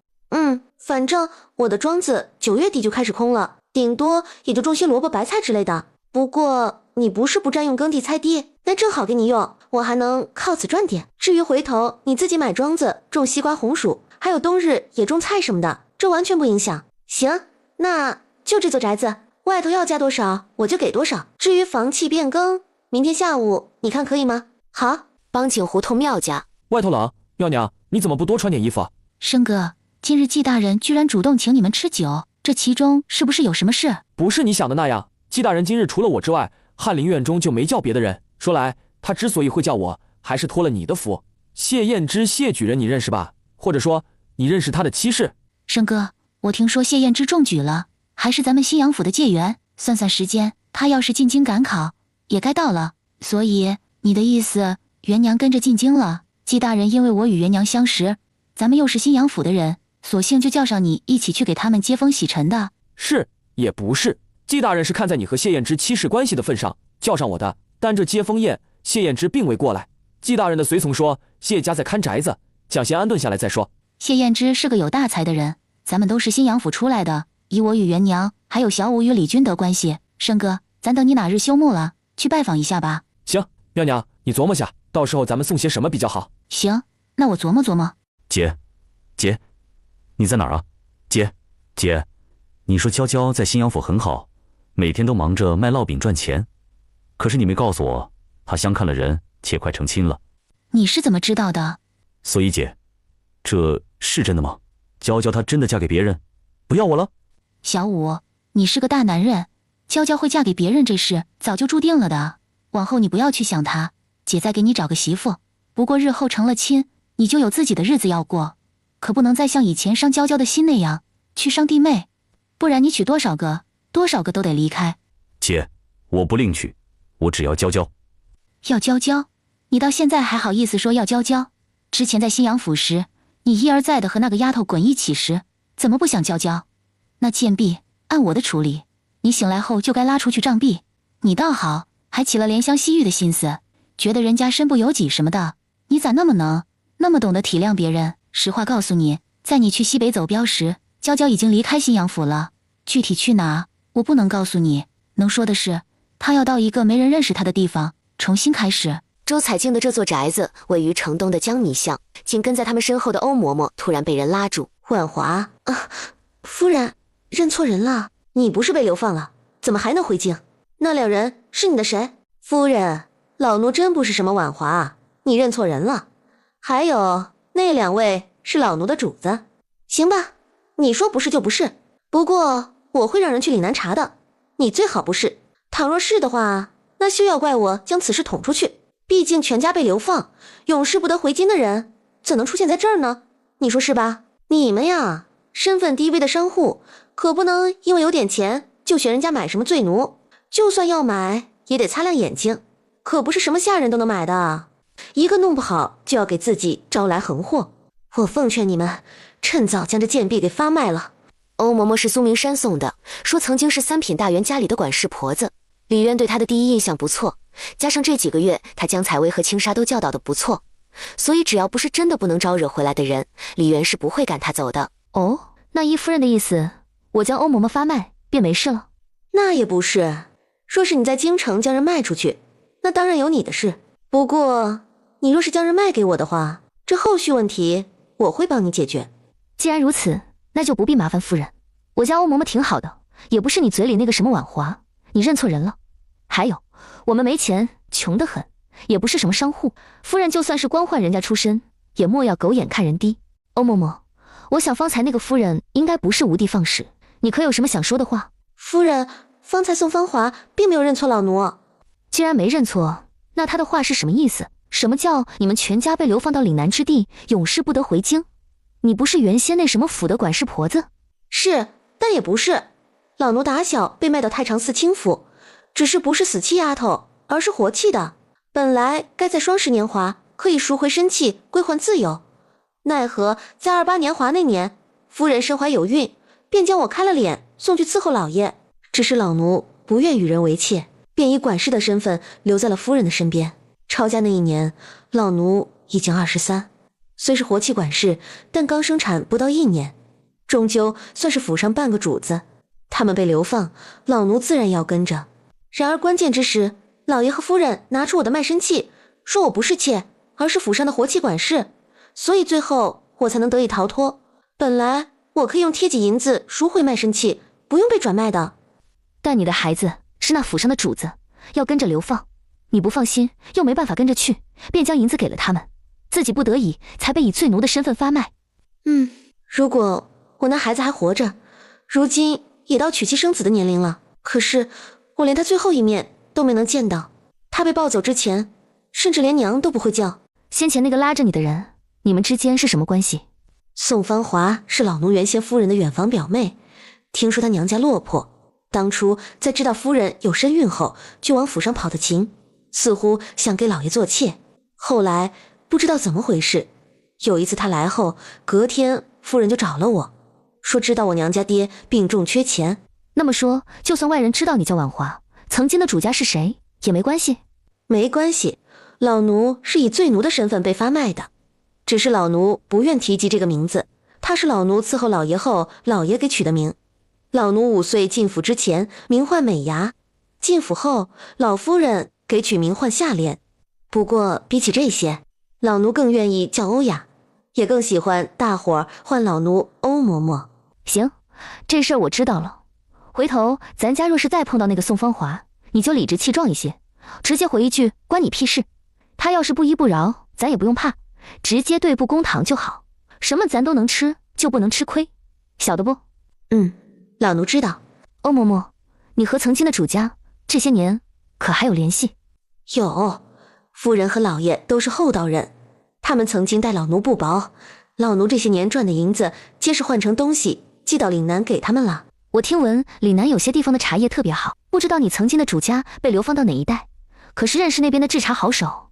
反正我的庄子9月底就开始空了，顶多也就种些萝卜白菜之类的。不过你不是不占用耕地菜地，那正好给你用，我还能靠此赚点。至于回头你自己买庄子种西瓜红薯，还有冬日也种菜什么的，这完全不影响。行，那就这座宅子，外头要加多少我就给多少。至于房契变更，明天下午你看可以吗？好。帮景胡同庙家，外头冷，妙娘你怎么不多穿点衣服？生哥，今日季大人居然主动请你们吃酒，这其中是不是有什么事？不是你想的那样，季大人今日除了我之外，翰林院中就没叫别的人。说来他之所以会叫我，还是托了你的福。谢燕之谢举人你认识吧？或者说你认识他的妻室？生哥，我听说谢燕之中举了，还是咱们新阳府的解元，算算时间，他要是进京赶考也该到了。所以你的意思，元娘跟着进京了？季大人因为我与元娘相识，咱们又是新阳府的人，索性就叫上你一起去给他们接风洗尘的。是也不是，季大人是看在你和谢燕之妻室关系的份上叫上我的，但这接风宴谢燕之并未过来。季大人的随从说，谢家在看宅子，想先安顿下来再说。谢燕之是个有大才的人，咱们都是新阳府出来的，以我与元娘，还有小五与李君得关系，生哥，咱等你哪日休沐了，去拜访一下吧。行，妙娘，你琢磨下，到时候咱们送些什么比较好。行，那我琢磨琢磨。姐，你在哪儿啊？姐，你说娇娇在新阳府很好，每天都忙着卖烙饼赚钱，可是你没告诉我，她相看了人，且快成亲了。你是怎么知道的？所以姐，这是真的吗？娇娇她真的嫁给别人，不要我了？小五，你是个大男人，娇娇会嫁给别人这事早就注定了的，往后你不要去想她，姐再给你找个媳妇。不过日后成了亲，你就有自己的日子要过，可不能再像以前伤娇娇的心那样去伤弟妹，不然你娶多少个都得离开。姐，我不另娶，我只要娇娇。要娇娇？你到现在还好意思说要娇娇？之前在新阳府时，你一而再的和那个丫头滚一起时，怎么不想娇娇？那贱婢按我的处理，你醒来后就该拉出去杖毙。你倒好，还起了怜香惜玉的心思，觉得人家身不由己什么的，你咋那么能，那么懂得体谅别人？实话告诉你，在你去西北走镖时，娇娇已经离开新阳府了，具体去哪我不能告诉你，能说的是，她要到一个没人认识她的地方，重新开始。周彩静的这座宅子位于城东的江米巷，紧跟在他们身后的欧嬷嬷突然被人拉住。婉华啊，夫人，认错人了，你不是被流放了，怎么还能回京？那两人是你的谁？夫人，老奴真不是什么婉华，你认错人了。还有那两位是老奴的主子。行吧，你说不是就不是，不过我会让人去岭南查的，你最好不是。倘若是的话，那休要怪我将此事捅出去。毕竟全家被流放，永世不得回京的人，怎能出现在这儿呢？你说是吧？你们呀，身份低微的商户，可不能因为有点钱就学人家买什么罪奴。就算要买，也得擦亮眼睛，可不是什么下人都能买的。一个弄不好，就要给自己招来横祸。我奉劝你们，趁早将这贱婢给发卖了。欧嬷嬷是苏明山送的，说曾经是三品大员家里的管事婆子，李渊对她的第一印象不错。加上这几个月他将采薇和青纱都教导得不错，所以只要不是真的不能招惹回来的人，李渊是不会赶他走的。哦，那依夫人的意思，我将欧嬷嬷发卖便没事了？那也不是，若是你在京城将人卖出去，那当然有你的事。不过你若是将人卖给我的话，这后续问题我会帮你解决。既然如此，那就不必麻烦夫人，我家欧嬷嬷挺好的，也不是你嘴里那个什么婉华，你认错人了。还有，我们没钱，穷得很，也不是什么商户，夫人就算是官宦人家出身，也莫要狗眼看人低。欧嬷嬷，我想方才那个夫人应该不是无的放矢，你可有什么想说的话？夫人，方才宋芳华并没有认错老奴。既然没认错，那她的话是什么意思？什么叫你们全家被流放到岭南之地，永世不得回京？你不是原先那什么府的管事婆子？是，但也不是。老奴打小被卖到太常寺清府，只是不是死气丫头，而是活气的。本来该在双10年华可以赎回身契，归还自由，奈何在28年华那年，夫人身怀有孕，便将我开了脸送去伺候老爷。只是老奴不愿与人为妾，便以管事的身份留在了夫人的身边。抄家那一年，老奴已经23，虽是活气管事，但刚生产不到1年，终究算是府上半个主子。他们被流放，老奴自然要跟着。然而关键之时，老爷和夫人拿出我的卖身契，说我不是妾，而是府上的活气管事，所以最后我才能得以逃脱。本来我可以用贴几银子赎回卖身契，不用被转卖的。但你的孩子是那府上的主子，要跟着流放，你不放心，又没办法跟着去，便将银子给了他们，自己不得已才被以罪奴的身份发卖。如果我那孩子还活着，如今也到娶妻生子的年龄了，可是我连他最后一面都没能见到。他被抱走之前，甚至连娘都不会叫。先前那个拉着你的人，你们之间是什么关系？宋芳华是老奴原先夫人的远房表妹，听说她娘家落魄，当初在知道夫人有身孕后，就往府上跑的情，似乎想给老爷做妾。后来不知道怎么回事，有一次她来后，隔天夫人就找了我，说知道我娘家爹病重缺钱。那么说，就算外人知道你叫婉华，曾经的主家是谁也没关系？没关系，老奴是以罪奴的身份被发卖的，只是老奴不愿提及这个名字，他是老奴伺候老爷后老爷给取的名。老奴5岁进府之前名唤美牙，进府后老夫人给取名唤夏莲。不过比起这些，老奴更愿意叫欧雅，也更喜欢大伙儿唤老奴欧嬷嬷。行，这事儿我知道了。回头咱家若是再碰到那个宋芳华，你就理直气壮一些，直接回一句关你屁事。他要是不依不饶，咱也不用怕，直接对簿公堂就好。什么咱都能吃，就不能吃亏，晓得不？老奴知道。欧嬷嬷，你和曾经的主家这些年可还有联系？有，夫人和老爷都是厚道人，他们曾经待老奴不薄，老奴这些年赚的银子皆是换成东西寄到岭南给他们了。我听闻岭南有些地方的茶叶特别好，不知道你曾经的主家被流放到哪一带，可是认识那边的制茶好手？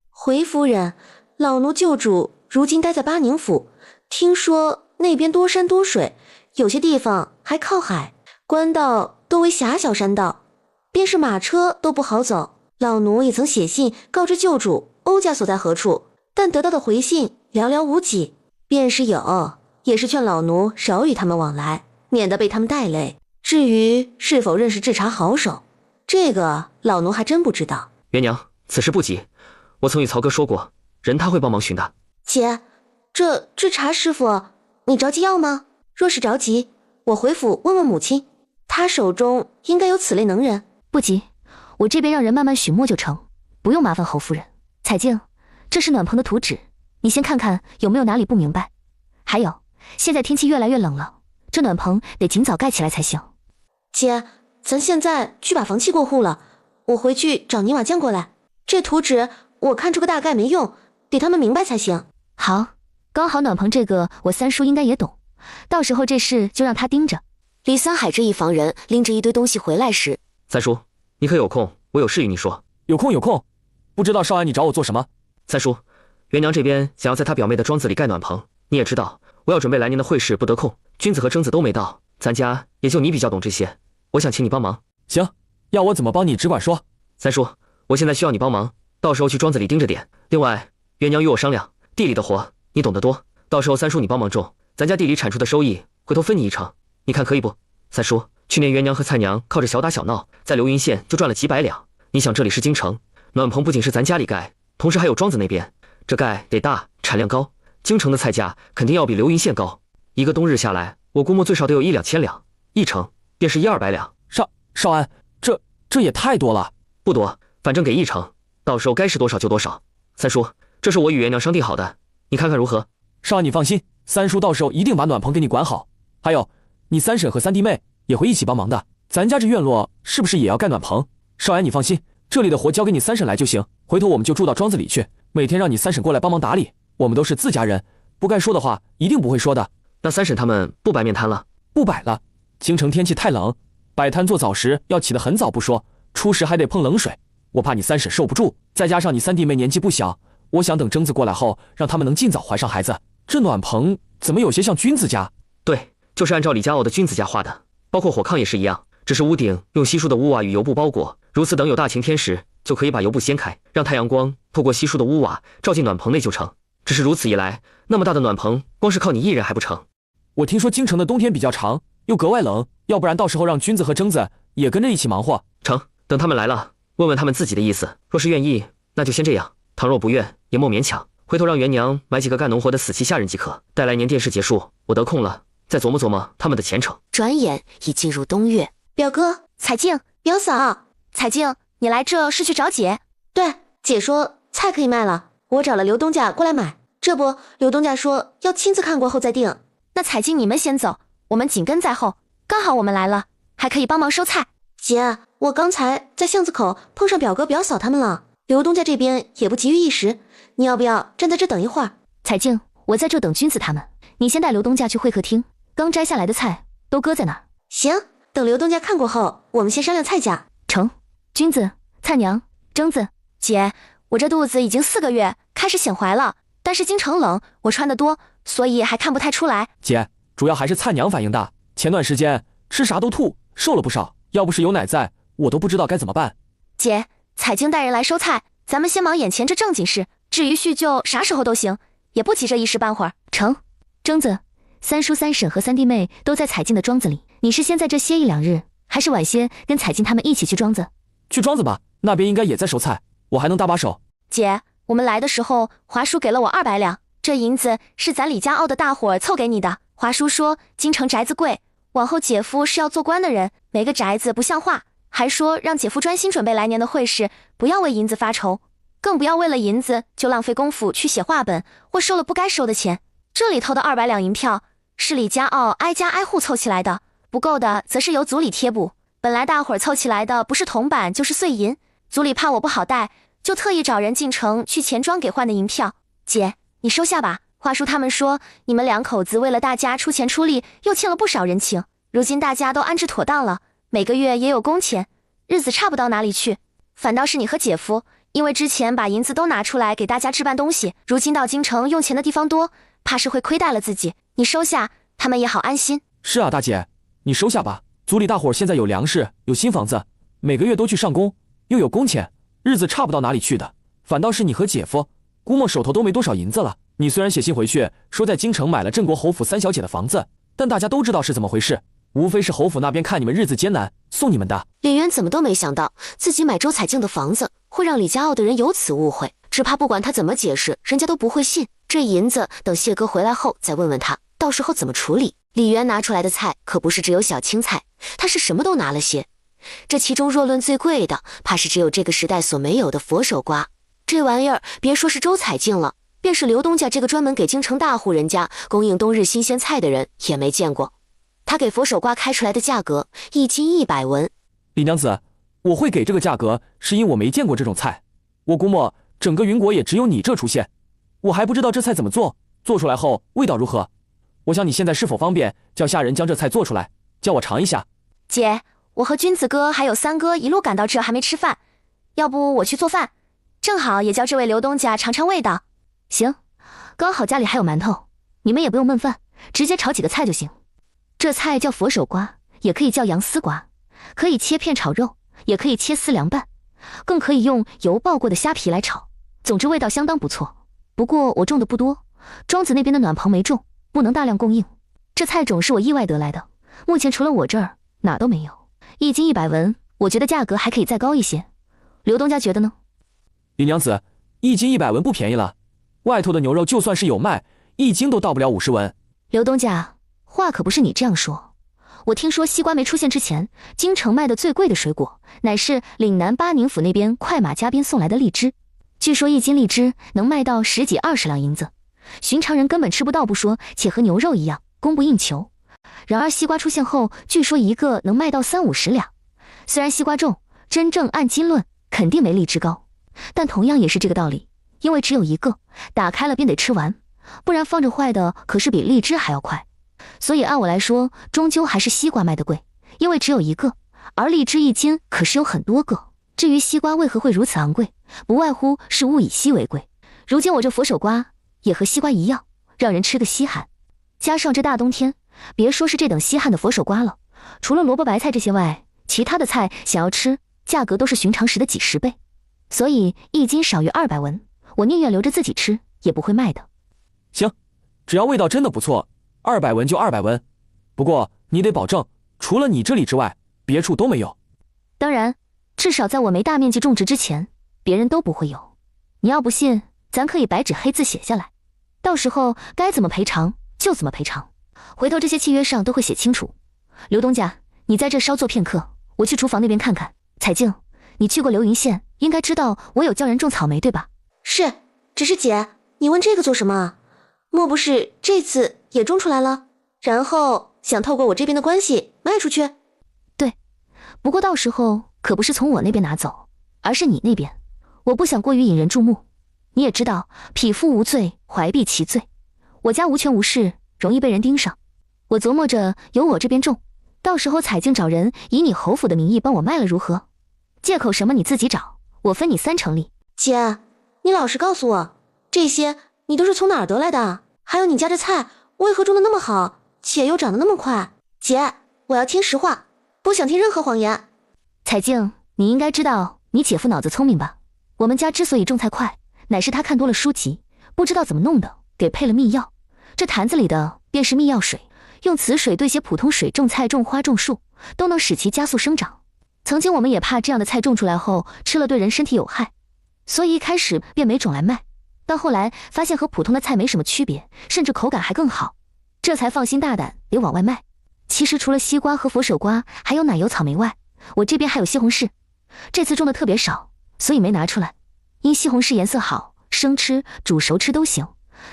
回夫人，老奴旧主如今待在巴宁府，听说那边多山多水，有些地方还靠海，官道多为狭小山道，便是马车都不好走。老奴也曾写信告知旧主欧家所在何处，但得到的回信寥寥无几，便是有，也是劝老奴少与他们往来，免得被他们带累。至于是否认识制茶好手，这个老奴还真不知道。元娘，此事不急，我曾与曹哥说过，人他会帮忙寻的。姐，这制茶师傅，你着急要吗？若是着急，我回府问问母亲，她手中应该有此类能人。不急，我这边让人慢慢寻摸就成，不用麻烦侯夫人。彩静，这是暖棚的图纸，你先看看有没有哪里不明白。还有，现在天气越来越冷了，这暖棚得尽早盖起来才行。姐，咱现在去把房契过户了，我回去找泥瓦匠过来。这图纸我看出个大概没用，得他们明白才行。好，刚好暖棚这个我三叔应该也懂，到时候这事就让他盯着。李三海这一房人拎着一堆东西回来时，三叔，你可有空？我有事与你说。有空，不知道少安你找我做什么？三叔，元娘这边想要在她表妹的庄子里盖暖棚，你也知道，我要准备来年的会试不得空，君子和征子都没到，咱家也就你比较懂这些，我想请你帮忙。行，要我怎么帮你只管说。三叔，我现在需要你帮忙，到时候去庄子里盯着点。另外，元娘与我商量，地里的活你懂得多，到时候三叔你帮忙种，咱家地里产出的收益回头分你一成，你看可以不？三叔，去年元娘和蔡娘靠着小打小闹，在流云县就赚了几百两。你想这里是京城，暖棚不仅是咱家里盖，同时还有庄子那边，这盖得大，产量高，京城的菜价肯定要比流云县高。一个冬日下来，我估摸最少得有1-2千两，一成便是100-200两。少安，这也太多了。不多，反正给一成，到时候该是多少就多少。三叔，这是我与元娘商定好的，你看看如何？少安你放心，三叔到时候一定把暖棚给你管好。还有，你三婶和三弟妹也会一起帮忙的，咱家这院落是不是也要盖暖棚？少安你放心，这里的活交给你三婶来就行，回头我们就住到庄子里去，每天让你三婶过来帮忙打理，我们都是自家人，不该说的话一定不会说的。那三婶他们不摆面摊了？不摆了，京城天气太冷，摆摊做早食要起得很早不说，初时还得碰冷水，我怕你三婶受不住，再加上你三弟妹年纪不小，我想等征子过来后，让他们能尽早怀上孩子。这暖棚怎么有些像君子家？对，就是按照李家敖的君子家画的，包括火炕也是一样，只是屋顶用稀疏的屋瓦与油布包裹，如此等有大晴天时，就可以把油布掀开，让太阳光透过稀疏的屋瓦照进暖棚内就成。只是如此一来，那么大的暖棚，光是靠你一人还不成。我听说京城的冬天比较长，又格外冷，要不然到时候让君子和征子也跟着一起忙活。成，等他们来了，问问他们自己的意思，若是愿意，那就先这样；倘若不愿，也莫勉强。回头让元娘买几个干农活的死气下人即可。待来年殿试结束，我得空了，再琢磨琢磨他们的前程。转眼已进入冬月。表哥，彩静，表嫂，彩静，你来这是去找姐？对，姐说菜可以卖了，我找了刘东家过来买。这不，刘东家说要亲自看过后再定。那彩静你们先走，我们紧跟在后，刚好我们来了，还可以帮忙收菜。姐，我刚才在巷子口碰上表哥表嫂他们了，刘东家这边也不急于一时，你要不要站在这等一会儿？彩静，我在这等君子他们，你先带刘东家去会客厅，刚摘下来的菜都搁在那儿。行，等刘东家看过后，我们先商量菜价。成。君子、蔡娘、征子，姐，我这肚子已经4个月，开始显怀了，但是京城冷，我穿得多，所以还看不太出来。姐，主要还是蔡娘反应大，前段时间吃啥都吐，瘦了不少，要不是有奶在，我都不知道该怎么办。姐，彩静带人来收菜，咱们先忙眼前这正经事，至于叙旧啥时候都行，也不急这一时半会儿。成。征子，三叔三婶和三弟妹都在彩静的庄子里，你是先在这歇一两日，还是晚些跟彩静他们一起去庄子？去庄子吧，那边应该也在收菜，我还能搭把手。姐，我们来的时候华叔给了我200两，这银子是咱李家傲的大伙儿凑给你的。华叔说京城宅子贵，往后姐夫是要做官的人，没个宅子不像话，还说让姐夫专心准备来年的会试，不要为银子发愁，更不要为了银子就浪费功夫去写话本或收了不该收的钱。这里头的200两银票是李家傲挨家挨户凑起来的，不够的则是由族里贴补。本来大伙儿凑起来的不是铜板就是碎银，族里怕我不好带，就特意找人进城去钱庄给换的银票。姐，你收下吧。话叔他们说你们2口子为了大家出钱出力，又欠了不少人情，如今大家都安置妥当了，每个月也有工钱，日子差不到哪里去。反倒是你和姐夫，因为之前把银子都拿出来给大家置办东西，如今到京城用钱的地方多，怕是会亏待了自己，你收下，他们也好安心。是啊，大姐，你收下吧。族里大伙现在有粮食，有新房子，每个月都去上工，又有工钱，日子差不到哪里去的。反倒是你和姐夫，估摸手头都没多少银子了。你虽然写信回去说在京城买了镇国侯府3小姐的房子，但大家都知道是怎么回事，无非是侯府那边看你们日子艰难，送你们的。李渊怎么都没想到自己买周彩静的房子会让李家傲的人有此误会，只怕不管他怎么解释，人家都不会信。这银子等谢哥回来后再问问他，到时候怎么处理。李渊拿出来的菜可不是只有小青菜，他是什么都拿了些。这其中若论最贵的，怕是只有这个时代所没有的佛手瓜。这玩意儿别说是周彩静了，便是刘东家这个专门给京城大户人家供应冬日新鲜菜的人也没见过。他给佛手瓜开出来的价格1斤100文。李娘子，我会给这个价格是因我没见过这种菜，我估摸整个云国也只有你这出现，我还不知道这菜怎么做，做出来后味道如何。我想你现在是否方便叫下人将这菜做出来，叫我尝一下。姐，我和君子哥还有三哥一路赶到这还没吃饭，要不我去做饭，正好也叫这位刘东家尝尝味道。行，刚好家里还有馒头，你们也不用焖饭，直接炒几个菜就行。这菜叫佛手瓜，也可以叫羊丝瓜，可以切片炒肉，也可以切丝凉拌，更可以用油爆过的虾皮来炒，总之味道相当不错。不过我种的不多，庄子那边的暖棚没种，不能大量供应。这菜种是我意外得来的，目前除了我这儿哪都没有。1斤100文，我觉得价格还可以再高一些。刘东家觉得呢？李娘子，1斤100文不便宜了，外头的牛肉就算是有卖，1斤都到不了50文。刘东家，话可不是你这样说。我听说西瓜没出现之前，京城卖的最贵的水果乃是岭南巴宁府那边快马加鞭送来的荔枝，据说1斤荔枝能卖到10几20两银子，寻常人根本吃不到不说，且和牛肉一样供不应求。然而西瓜出现后，据说一个能卖到30-50两。虽然西瓜重，真正按斤论肯定没荔枝高，但同样也是这个道理，因为只有一个，打开了便得吃完，不然放着坏的可是比荔枝还要快。所以按我来说，终究还是西瓜卖得贵，因为只有一个，而荔枝1斤可是有很多个。至于西瓜为何会如此昂贵，不外乎是物以稀为贵。如今我这佛手瓜也和西瓜一样，让人吃个稀罕。加上这大冬天，别说是这等稀罕的佛手瓜了，除了萝卜白菜这些外，其他的菜想要吃，价格都是寻常时的几10倍。所以1斤少于200文，我宁愿留着自己吃，也不会卖的。行，只要味道真的不错，200文就200文。不过你得保证，除了你这里之外，别处都没有。当然，至少在我没大面积种植之前，别人都不会有。你要不信，咱可以白纸黑字写下来，到时候该怎么赔偿就怎么赔偿，回头这些契约上都会写清楚。刘东家，你在这稍坐片刻，我去厨房那边看看。彩静，你去过流云县，应该知道我有教人种草莓对吧？是，只是姐，你问这个做什么啊？莫不是这次也种出来了，然后想透过我这边的关系卖出去？对，不过到时候可不是从我那边拿走，而是你那边。我不想过于引人注目，你也知道，匹夫无罪，怀璧其罪。我家无权无势，容易被人盯上。我琢磨着由我这边种，到时候彩静找人以你侯府的名义帮我卖了如何？借口什么你自己找，我分你30%利。姐，你老实告诉我，这些你都是从哪儿得来的？还有你家这菜为何种得那么好，且又长得那么快？姐，我要听实话，不想听任何谎言。彩静，你应该知道你姐夫脑子聪明吧？我们家之所以种菜快，乃是他看多了书籍，不知道怎么弄的，给配了秘药。这坛子里的便是秘药水，用此水兑些普通水种菜、种花、种树，都能使其加速生长。曾经我们也怕这样的菜种出来后吃了对人身体有害，所以一开始便没种来卖。到后来发现和普通的菜没什么区别，甚至口感还更好，这才放心大胆别往外卖。其实除了西瓜和佛手瓜，还有奶油草莓外，我这边还有西红柿，这次种的特别少，所以没拿出来。因西红柿颜色好，生吃、煮熟吃都行，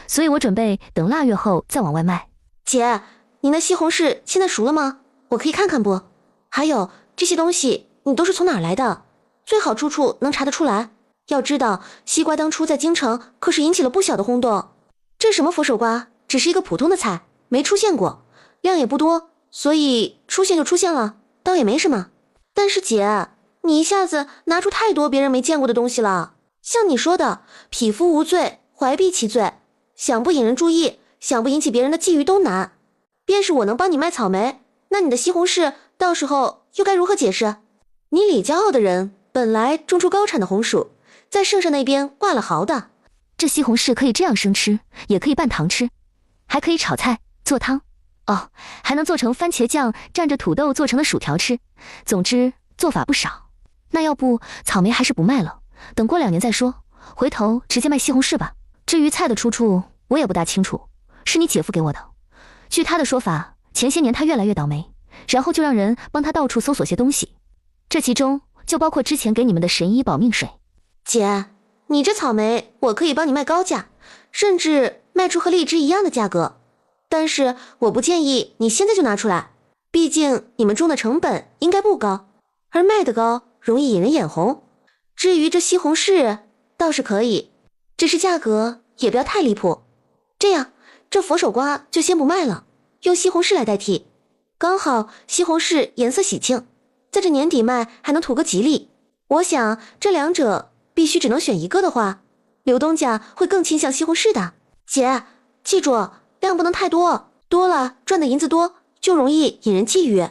所以我准备等腊月后再往外卖。姐，你那西红柿现在熟了吗？我可以看看不？还有这些东西你都是从哪儿来的？最好处处能查得出来。要知道西瓜当初在京城可是引起了不小的轰动。这什么佛手瓜只是一个普通的菜，没出现过，量也不多，所以出现就出现了，倒也没什么。但是姐，你一下子拿出太多别人没见过的东西了。像你说的，匹夫无罪，怀璧其罪，想不引人注意，想不引起别人的觊觎都难。便是我能帮你卖草莓，那你的西红柿到时候又该如何解释？你李家傲的人本来种出高产的红薯，在圣上那边挂了毫的。这西红柿可以这样生吃，也可以拌糖吃，还可以炒菜做汤，哦，还能做成番茄酱蘸着土豆做成的薯条吃。总之做法不少。那要不草莓还是不卖了，等过2年再说，回头直接卖西红柿吧。至于菜的出处我也不大清楚，是你姐夫给我的。据他的说法，前些年他越来越倒霉，然后就让人帮他到处搜索些东西，这其中就包括之前给你们的神医保命水。姐，你这草莓我可以帮你卖高价，甚至卖出和荔枝一样的价格，但是我不建议你现在就拿出来，毕竟你们种的成本应该不高，而卖得高容易引人眼红。至于这西红柿倒是可以，只是价格也不要太离谱。这样，这佛手瓜就先不卖了，用西红柿来代替，刚好西红柿颜色喜庆，在这年底卖还能图个吉利。我想这两者必须只能选一个的话，刘东家会更倾向西红柿的。姐，记住量不能太多，多了赚的银子多，就容易引人觊觎。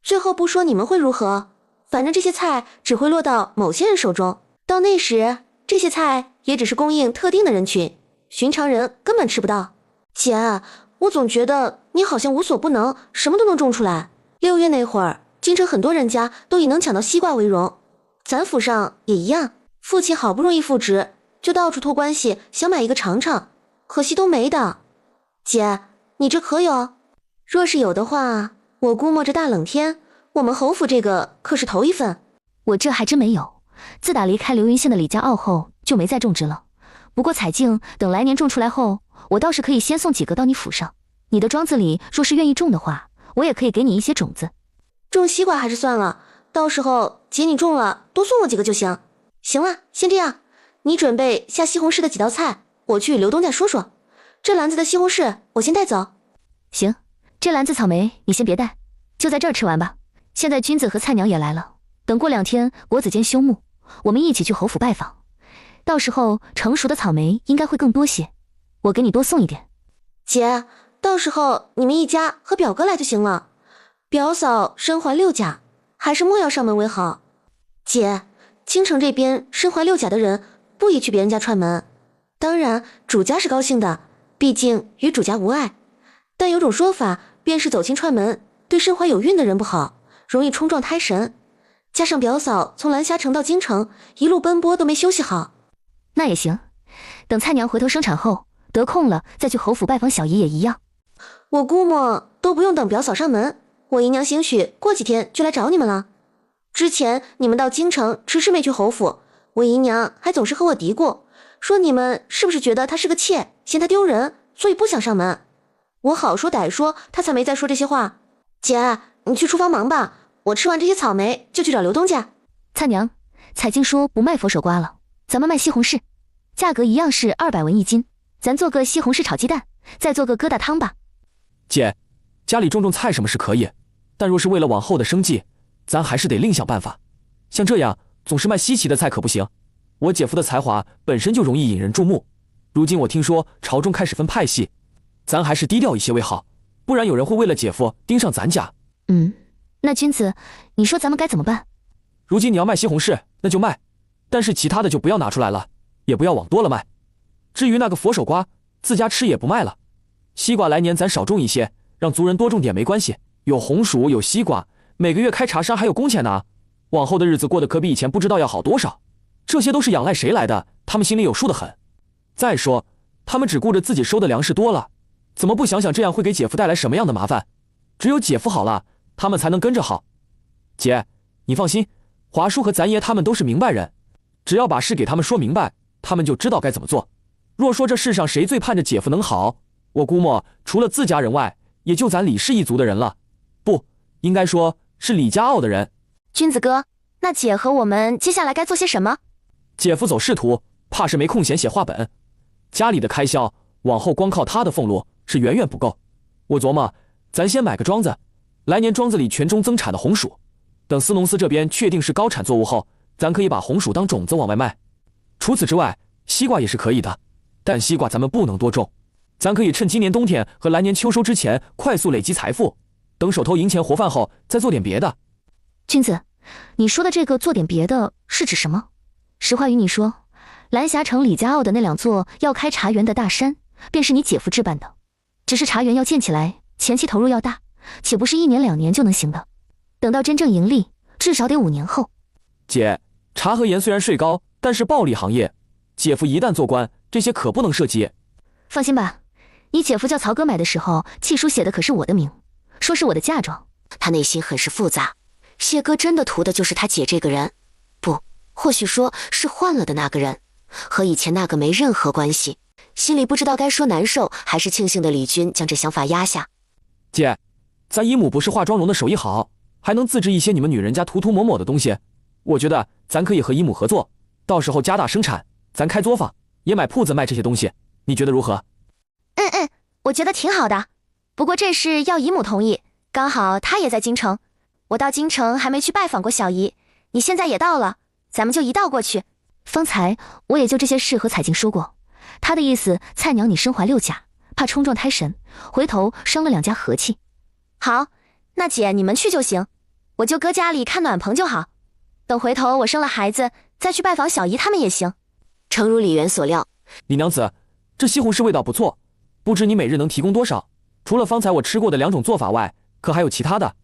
最后不说你们会如何，反正这些菜只会落到某些人手中，到那时这些菜也只是供应特定的人群，寻常人根本吃不到。姐，我总觉得你好像无所不能，什么都能种出来。6月那会儿，京城很多人家都以能抢到西瓜为荣，咱府上也一样。父亲好不容易复职，就到处托关系想买一个尝尝，可惜都没的。姐，你这可有？若是有的话，我估摸着大冷天，我们侯府这个可是头一份。我这还真没有，自打离开流云县的李家傲后，就没再种植了。不过彩镜等来年种出来后，我倒是可以先送几个到你府上。你的庄子里若是愿意种的话，我也可以给你一些种子。种西瓜还是算了，到时候姐你种了多送我几个就行。行了，先这样，你准备下西红柿的几道菜，我去刘东家说说。这篮子的西红柿我先带走。行，这篮子草莓你先别带，就在这儿吃完吧。现在君子和菜娘也来了，等过2天国子监休沐，我们一起去侯府拜访，到时候成熟的草莓应该会更多些，我给你多送一点。姐，到时候你们一家和表哥来就行了，表嫂身怀6甲，还是莫要上门为好。姐，京城这边身怀6甲的人不宜去别人家串门，当然主家是高兴的，毕竟与主家无碍，但有种说法便是走亲串门对身怀有孕的人不好，容易冲撞胎神，加上表嫂从蓝霞城到京城一路奔波都没休息好。那也行，等菜娘回头生产后得空了再去侯府拜访小姨也一样。我估摸都不用等表嫂上门，我姨娘兴许过几天就来找你们了。之前你们到京城迟迟没去侯府，我姨娘还总是和我嘀咕，说你们是不是觉得她是个妾，嫌她丢人，所以不想上门。我好说歹说，她才没再说这些话。姐，你去厨房忙吧，我吃完这些草莓就去找刘东家。菜娘，彩静说不卖佛手瓜了，咱们卖西红柿，价格一样是200文1斤，咱做个西红柿炒鸡蛋，再做个疙瘩汤吧。姐，家里种菜什么是可以，但若是为了往后的生计，咱还是得另想办法。像这样总是卖稀奇的菜可不行。我姐夫的才华本身就容易引人注目，如今我听说朝中开始分派系，咱还是低调一些为好，不然有人会为了姐夫盯上咱家。那君子，你说咱们该怎么办？如今你要卖西红柿，那就卖，但是其他的就不要拿出来了，也不要往多了卖。至于那个佛手瓜，自家吃也不卖了。西瓜来年咱少种一些，让族人多种点没关系。有红薯，有西瓜，每个月开茶商还有工钱呢。往后的日子过得可比以前不知道要好多少。这些都是仰赖谁来的，他们心里有数的很。再说，他们只顾着自己收的粮食多了，怎么不想想这样会给姐夫带来什么样的麻烦？只有姐夫好了，他们才能跟着好。姐，你放心，华叔和咱爷他们都是明白人，只要把事给他们说明白，他们就知道该怎么做。若说这世上谁最盼着姐夫能好，我估摸除了自家人外，也就咱李氏一族的人了。不，应该说是李家傲的人。君子哥，那姐和我们接下来该做些什么？姐夫走仕途，怕是没空闲写话本，家里的开销往后光靠他的俸禄是远远不够。我琢磨，咱先买个庄子，来年庄子里全中增产的红薯，等司农司这边确定是高产作物后，咱可以把红薯当种子往外卖。除此之外，西瓜也是可以的，但西瓜咱们不能多种，咱可以趁今年冬天和来年秋收之前快速累积财富，等手头赢钱活饭后再做点别的。君子，你说的这个做点别的是指什么？实话与你说，蓝霞城李家傲的那2座要开茶园的大山，便是你姐夫置办的。只是茶园要建起来，前期投入要大，且不是1年2年就能行的。等到真正盈利，至少得5年后。姐，茶和盐虽然税高，但是暴利行业，姐夫一旦做官，这些可不能涉及。放心吧，你姐夫叫曹哥买的时候，契书写的可是我的名，说是我的嫁妆。他内心很是复杂。谢哥真的图的就是他姐这个人，不，或许说是换了的那个人，和以前那个没任何关系。心里不知道该说难受还是庆幸的李军将这想法压下。姐，咱姨母不是化妆容的手艺好，还能自制一些你们女人家涂涂抹抹的东西，我觉得咱可以和姨母合作，到时候加大生产，咱开作坊，也买铺子卖这些东西，你觉得如何？我觉得挺好的，不过这事要姨母同意，刚好她也在京城，我到京城还没去拜访过小姨，你现在也到了，咱们就一道过去。方才我也就这些事和彩静说过，她的意思，蔡娘你身怀6甲，怕冲撞胎神，回头伤了2家和气。好，那姐你们去就行，我就搁家里看暖棚就好，等回头我生了孩子再去拜访小姨他们也行。诚如李元所料，李娘子，这西红柿味道不错，不知你每日能提供多少？除了方才我吃过的2种做法外，可还有其他的？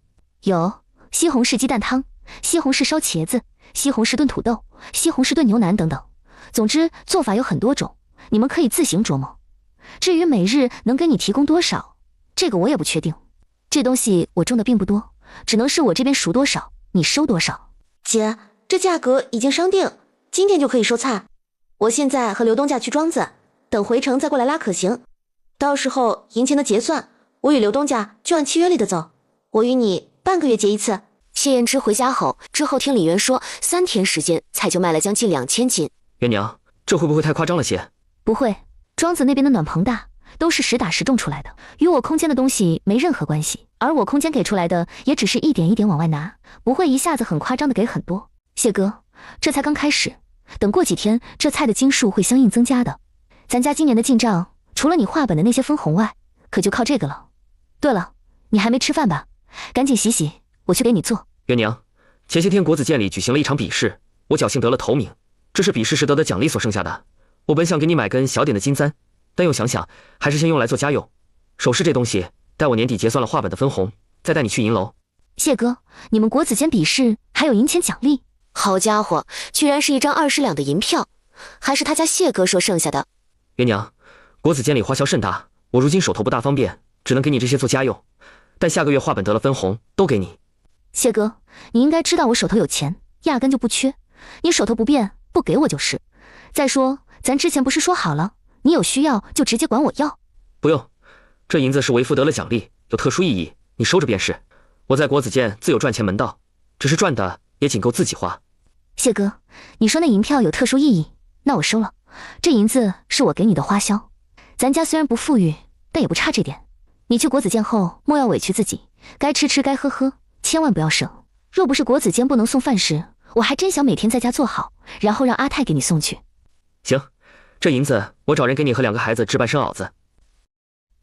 有西红柿鸡蛋汤、西红柿烧茄子、西红柿炖土豆、西红柿炖牛腩等等。总之做法有很多种，你们可以自行琢磨。至于每日能给你提供多少，这个我也不确定。这东西我种的并不多，只能是我这边熟多少，你收多少。姐，这价格已经商定，今天就可以收菜。我现在和刘东家去庄子，等回城再过来拉可行。到时候银钱的结算，我与刘东家就按契约里的走，我与你半个月结一次。谢燕之回家后，之后听李元说，3天时间菜就卖了将近2000斤。元娘，这会不会太夸张了些？不会，庄子那边的暖棚大，都是实打实种出来的，与我空间的东西没任何关系。而我空间给出来的，也只是一点一点往外拿，不会一下子很夸张的给很多。谢哥，这才刚开始，等过几天，这菜的斤数会相应增加的。咱家今年的进账，除了你画本的那些分红外，可就靠这个了。对了，你还没吃饭吧？赶紧洗洗，我去给你做。元娘，前些天国子监里举行了一场比试，我侥幸得了头名，这是比试时得的奖励所剩下的。我本想给你买根小点的金簪，但又想想还是先用来做家用。首饰这东西，待我年底结算了画本的分红，再带你去银楼。谢哥，你们国子监比试还有银钱奖励？好家伙，居然是1张20两的银票，还是他家谢哥说剩下的。元娘，国子监里花销甚大，我如今手头不大方便，只能给你这些做家用，待下个月画本得了分红，都给你。谢哥，你应该知道我手头有钱，压根就不缺，你手头不便，不给我就是。再说，咱之前不是说好了，你有需要就直接管我要。不用，这银子是为父得了奖励，有特殊意义，你收着便是。我在国子监自有赚钱门道，只是赚的也仅够自己花。谢哥，你说那银票有特殊意义，那我收了。这银子是我给你的花销，咱家虽然不富裕，但也不差这点。你去国子监后，莫要委屈自己，该吃吃该喝喝，千万不要省。若不是国子监不能送饭食，我还真想每天在家做好，然后让阿泰给你送去。行，这银子我找人给你和2个孩子置办生袄子。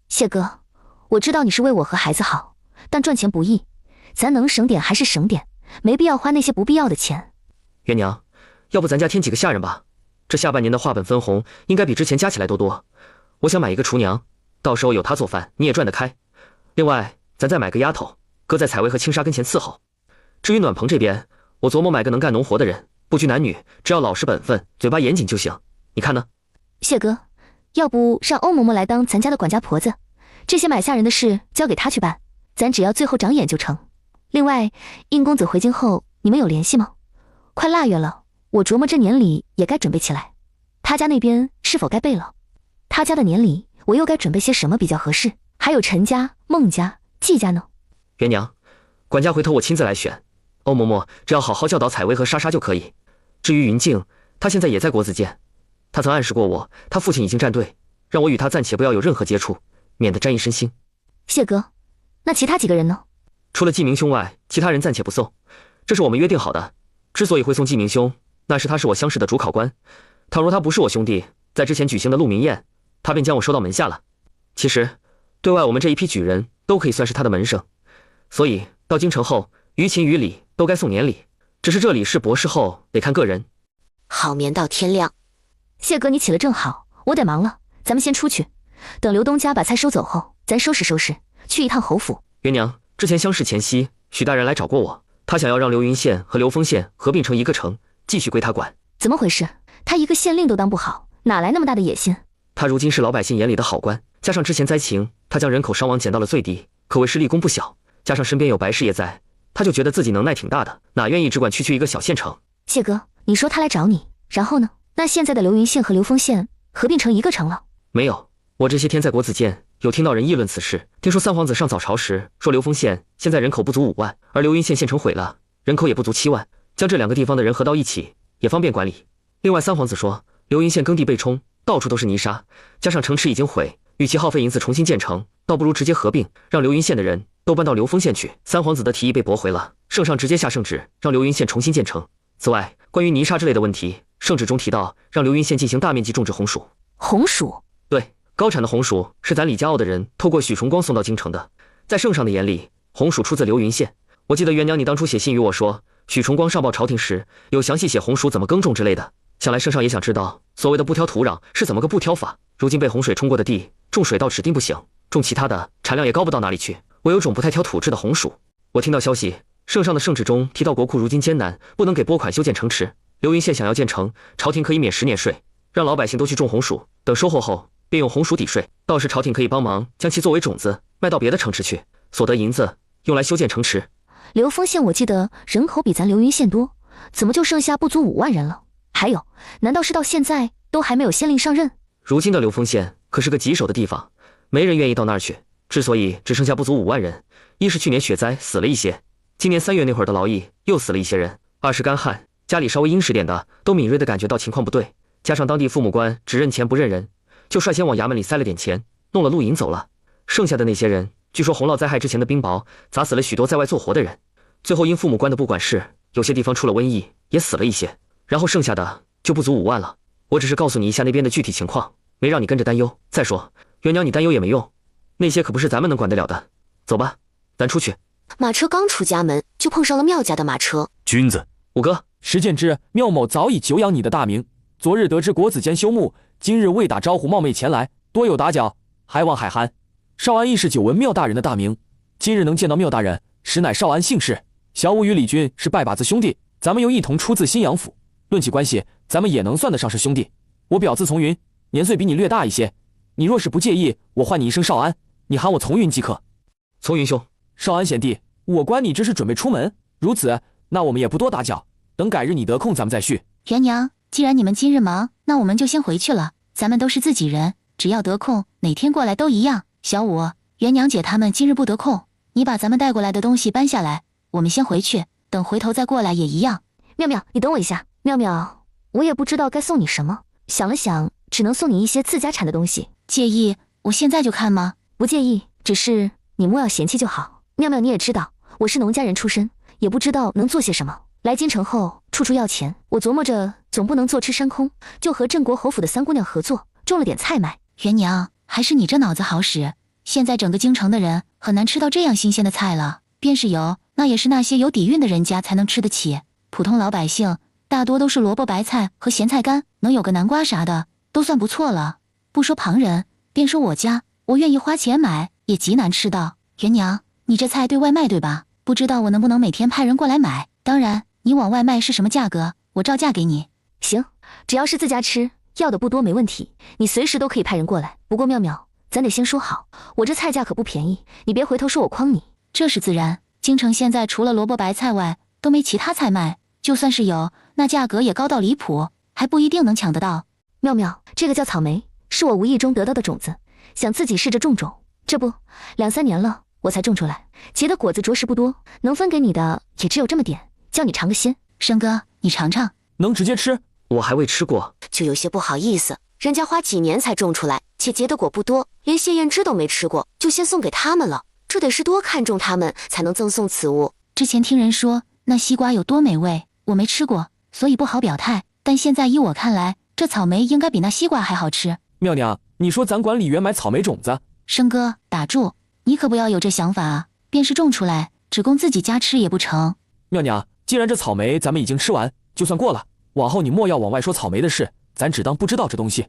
谢哥，我知道你是为我和孩子好，但赚钱不易，咱能省点还是省点，没必要花那些不必要的钱。元娘，要不咱家添几个下人吧？这下半年的话本分红应该比之前加起来都多。我想买一个厨娘，到时候有她做饭，你也赚得开。另外，咱再买个丫头，搁在采薇和青纱跟前伺候。至于暖棚这边，我琢磨买个能干农活的人，不拘男女，只要老实本分，嘴巴严谨就行。你看呢？谢哥，要不让欧嬷嬷来当咱家的管家婆子，这些买下人的事交给她去办，咱只要最后长眼就成。另外，应公子回京后，你们有联系吗？快腊月了，我琢磨这年礼也该准备起来，他家那边是否该备了？他家的年礼我又该准备些什么比较合适？还有陈家、孟家、季家呢？元娘，管家回头我亲自来选，欧嬷嬷只要好好教导采薇和莎莎就可以。至于云静，她现在也在国子监，她曾暗示过我，她父亲已经站队，让我与她暂且不要有任何接触，免得沾一身腥。谢哥，那其他几个人呢？除了季明兄外，其他人暂且不送，这是我们约定好的。之所以会送季明兄，那是他是我乡试的主考官，倘若他不是我兄弟，在之前举行的鹿鸣宴，他便将我收到门下了。其实，对外我们这一批举人都可以算是他的门生，所以到京城后，于情于理都该送年礼，只是这礼是博士后得看个人。好眠到天亮。谢哥，你起了正好，我得忙了，咱们先出去，等刘东家把菜收走后，咱收拾收拾，去一趟侯府。元娘，之前乡试前夕，许大人来找过我，他想要让流云县和流丰县合并成一个城，继续归他管。怎么回事？他一个县令都当不好，哪来那么大的野心？他如今是老百姓眼里的好官，加上之前灾情，他将人口伤亡减到了最低，可谓是立功不小。加上身边有白氏爷在，他就觉得自己能耐挺大的，哪愿意只管区一个小县城。谢哥，你说他来找你，然后呢？那现在的流云县和流丰县合并成一个城了？没有，我这些天在国子监有听到人议论此事。听说三皇子上早朝时说，流丰县现在人口不足5万，而流云县县城毁了，人口也不足7万，将这2个地方的人合到一起，也方便管理。另外，三皇子说，流云县耕地被冲，到处都是泥沙，加上城池已经毁，与其耗费银子重新建城，倒不如直接合并，让流云县的人都搬到流丰县去。三皇子的提议被驳回了，圣上直接下圣旨，让流云县重新建成。此外，关于泥沙之类的问题，圣旨中提到让流云县进行大面积种植红薯。红薯？对，高产的红薯是咱李家傲的人透过许崇光送到京城的。在圣上的眼里，红薯出自流云县。我记得元娘你当初写信与我说，许崇光上报朝廷时有详细写红薯怎么耕种之类的。想来圣上也想知道所谓的不挑土壤是怎么个不挑法。如今被洪水冲过的地，种水稻指定不行，种其他的产量也高不到哪里去，唯有种不太挑土质的红薯。我听到消息，圣上的圣旨中提到国库如今艰难，不能给拨款修建城池。流云县想要建成，朝廷可以免10年税，让老百姓都去种红薯，等收获后便用红薯抵税，到时朝廷可以帮忙将其作为种子卖到别的城池去，所得银子用来修建城池。流丰县我记得人口比咱流云县多，怎么就剩下不足5万人了？还有，难道是到现在都还没有县令上任？如今的流丰县可是个棘手的地方，没人愿意到那儿去。之所以只剩下不足5万人，一是去年雪灾死了一些，今年3月那会儿的劳役又死了一些人，二是干旱，家里稍微殷实点的都敏锐地感觉到情况不对，加上当地父母官只认钱不认人，就率先往衙门里塞了点钱，弄了路银走了。剩下的那些人，据说洪涝灾害之前的冰雹砸死了许多在外做活的人，最后因父母官的不管事，有些地方出了瘟疫，也死了一些，然后剩下的就不足5万了。我只是告诉你一下那边的具体情况，没让你跟着担忧。再说，元娘你担忧也没用，那些可不是咱们能管得了的。走吧，咱出去。马车刚出家门，就碰上了妙家的马车。君子，五哥，实见之，妙某早已久仰你的大名，昨日得知国子监休沐，今日未打招呼冒昧前来，多有打搅，还望海涵。少安亦是久闻妙大人的大名，今日能见到妙大人，实乃少安幸事。小武与李军是拜把子兄弟，咱们又一同出自新阳府，论起关系，咱们也能算得上是兄弟。我表字从云，年岁比你略大一些，你若是不介意，我唤你一声少安，你喊我从云即可。从云兄。少安贤弟，我观你这是准备出门，如此，那我们也不多打搅，等改日你得空咱们再续。元娘，既然你们今日忙，那我们就先回去了，咱们都是自己人，只要得空哪天过来都一样。小武，元娘姐他们今日不得空，你把咱们带过来的东西搬下来，我们先回去，等回头再过来也一样。妙妙，你等我一下。妙妙，我也不知道该送你什么，想了想，只能送你一些自家产的东西。介意我现在就看吗？不介意，只是你莫要嫌弃就好。妙妙，你也知道我是农家人出身，也不知道能做些什么。来京城后处处要钱，我琢磨着总不能坐吃山空，就和镇国侯府的3姑娘合作，种了点菜卖。元娘，还是你这脑子好使，现在整个京城的人很难吃到这样新鲜的菜了，便是有，那也是那些有底蕴的人家才能吃得起，普通老百姓大多都是萝卜白菜和咸菜干，能有个南瓜啥的都算不错了。不说旁人，便说我家，我愿意花钱买，也极难吃到。元娘，你这菜对外卖对吧？不知道我能不能每天派人过来买？当然，你往外卖是什么价格，我照价给你。行，只要是自家吃，要的不多没问题，你随时都可以派人过来。不过妙妙，咱得先说好，我这菜价可不便宜，你别回头说我诓你。这是自然，京城现在除了萝卜白菜外，都没其他菜卖，就算是有，那价格也高到离谱，还不一定能抢得到。妙妙，这个叫草莓，是我无意中得到的种子，想自己试着种种，这不2、3年了，我才种出来，结的果子着实不多，能分给你的也只有这么点，叫你尝个鲜。生哥，你尝尝。能直接吃？我还未吃过，就有些不好意思，人家花几年才种出来，且结的果不多，连谢燕枝都没吃过，就先送给他们了。这得是多看重他们，才能赠送此物。之前听人说那西瓜有多美味，我没吃过，所以不好表态。但现在依我看来，这草莓应该比那西瓜还好吃。妙娘，你说咱管李园买草莓种子？生哥，打住，你可不要有这想法啊！便是种出来，只供自己家吃也不成。妙娘，既然这草莓咱们已经吃完，就算过了。往后你莫要往外说草莓的事，咱只当不知道这东西。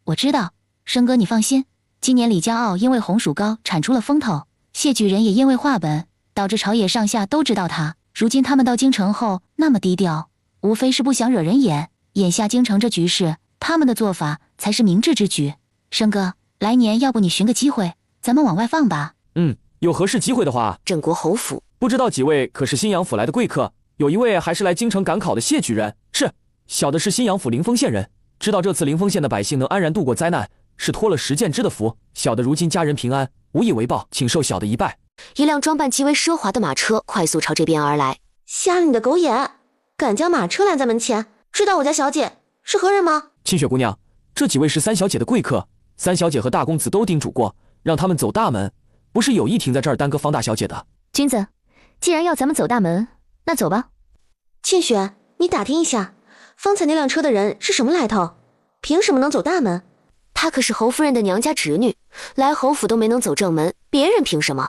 我知道。生哥你放心，今年李家坳因为红薯糕产出了风头，谢举人也因为画本，导致朝野上下都知道他。如今他们到京城后那么低调，无非是不想惹人眼。眼下京城这局势，他们的做法才是明智之举。生哥，来年要不你寻个机会，咱们往外放吧。有合适机会的话。镇国侯府，不知道几位可是新阳府来的贵客？有一位还是来京城赶考的谢举人。是，小的是新阳府临丰县人，知道这次临丰县的百姓能安然度过灾难，是托了石建之的福。小的如今家人平安，无以为报，请受小的一拜。一辆装扮极为奢华的马车快速朝这边而来。瞎了你的狗眼，敢将马车拦在门前，知道我家小姐是何人吗？清雪姑娘，这几位是三小姐的贵客，三小姐和大公子都叮嘱过，让他们走大门，不是有意停在这儿耽搁方大小姐的。君子，既然要咱们走大门，那走吧。沁雪，你打听一下，方才那辆车的人是什么来头？凭什么能走大门？她可是侯夫人的娘家侄女，来侯府都没能走正门，别人凭什么？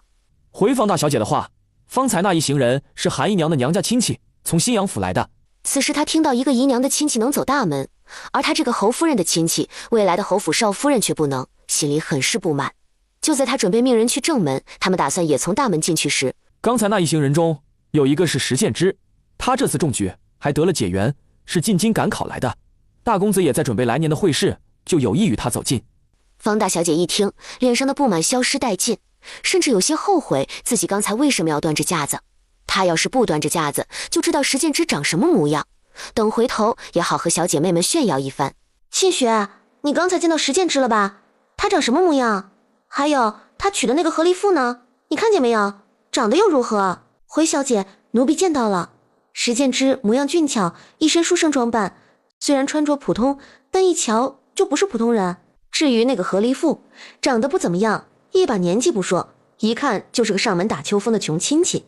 回方大小姐的话，方才那一行人是韩姨娘的娘家亲戚，从新阳府来的。此时她听到一个姨娘的亲戚能走大门，而她这个侯夫人的亲戚，未来的侯府少夫人却不能，心里很是不满。就在她准备命人去正门，他们打算也从大门进去时，刚才那一行人中有一个是石建之，他这次中举还得了解元，是进京赶考来的。大公子也在准备来年的会试，就有意与他走近。方大小姐一听，脸上的不满消失殆尽，甚至有些后悔自己刚才为什么要端着架子。她要是不端着架子，就知道石建之长什么模样，等回头也好和小姐妹们炫耀一番。沁雪，你刚才见到石建之了吧？他长什么模样？还有他娶的那个和离妇呢？你看见没有？长得又如何？回小姐，奴婢见到了。石建之模样俊俏，一身书生装扮，虽然穿着普通，但一瞧就不是普通人。至于那个和离妇，长得不怎么样，一把年纪不说，一看就是个上门打秋风的穷亲戚。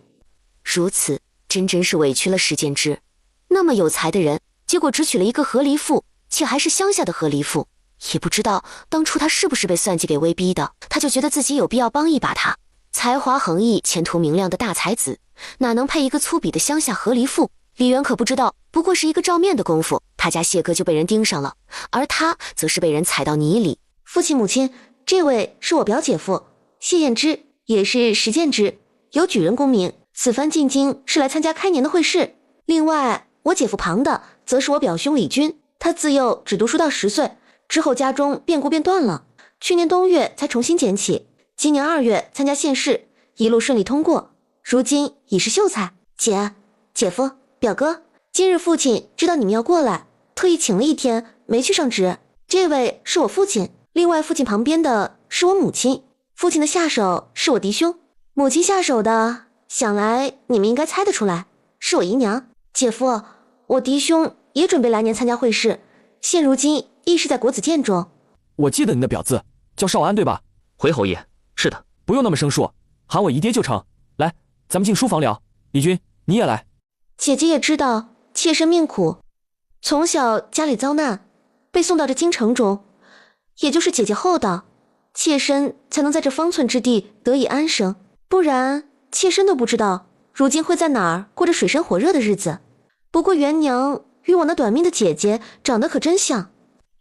如此，真是委屈了石建之。那么有才的人，结果只娶了一个和离妇，且还是乡下的和离妇。也不知道当初他是不是被算计给威逼的，他就觉得自己有必要帮一把他。才华横溢、前途明亮的大才子，哪能配一个粗鄙的乡下和离妇？李渊可不知道，不过是一个照面的功夫，他家谢哥就被人盯上了，而他则是被人踩到泥里。父亲母亲，这位是我表姐夫谢燕之，也是石建之，有举人功名，此番进京是来参加开年的会试。另外，我姐夫庞的则是我表兄李军，他自幼只读书到10岁，之后家中变故便断了，去年冬月才重新捡起，今年2月参加县试，一路顺利通过，如今已是秀才。姐、姐夫、表哥，今日父亲知道你们要过来，特意请了一天，没去上职。这位是我父亲，另外父亲旁边的是我母亲，父亲的下手是我嫡兄，母亲下手的，想来你们应该猜得出来，是我姨娘。姐夫，我嫡兄也准备来年参加会试，现如今亦是在国子监中。我记得你的表字叫少安对吧？回侯爷，是的。不用那么生疏，喊我姨爹就成。来，咱们进书房聊。李军，你也来。姐姐也知道妾身命苦，从小家里遭难，被送到这京城中，也就是姐姐厚道，妾身才能在这方寸之地得以安生，不然妾身都不知道如今会在哪儿过着水深火热的日子。不过元娘与我那短命的姐姐长得可真像。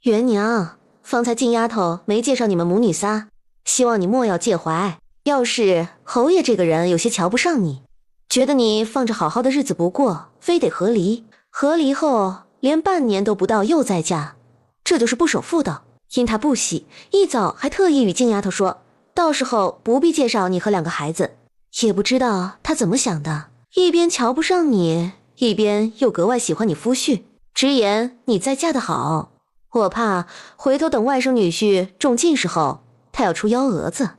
元娘，方才静丫头没介绍你们母女仨，希望你莫要介怀。要是侯爷这个人有些瞧不上你，觉得你放着好好的日子不过，非得和离，和离后连半年都不到又再嫁，这就是不守妇道。因他不喜，一早还特意与静丫头说，到时候不必介绍你和2个孩子。也不知道他怎么想的，一边瞧不上你，一边又格外喜欢你夫婿，直言你再嫁得好，我怕回头等外甥女婿中进士后，他要出幺蛾子。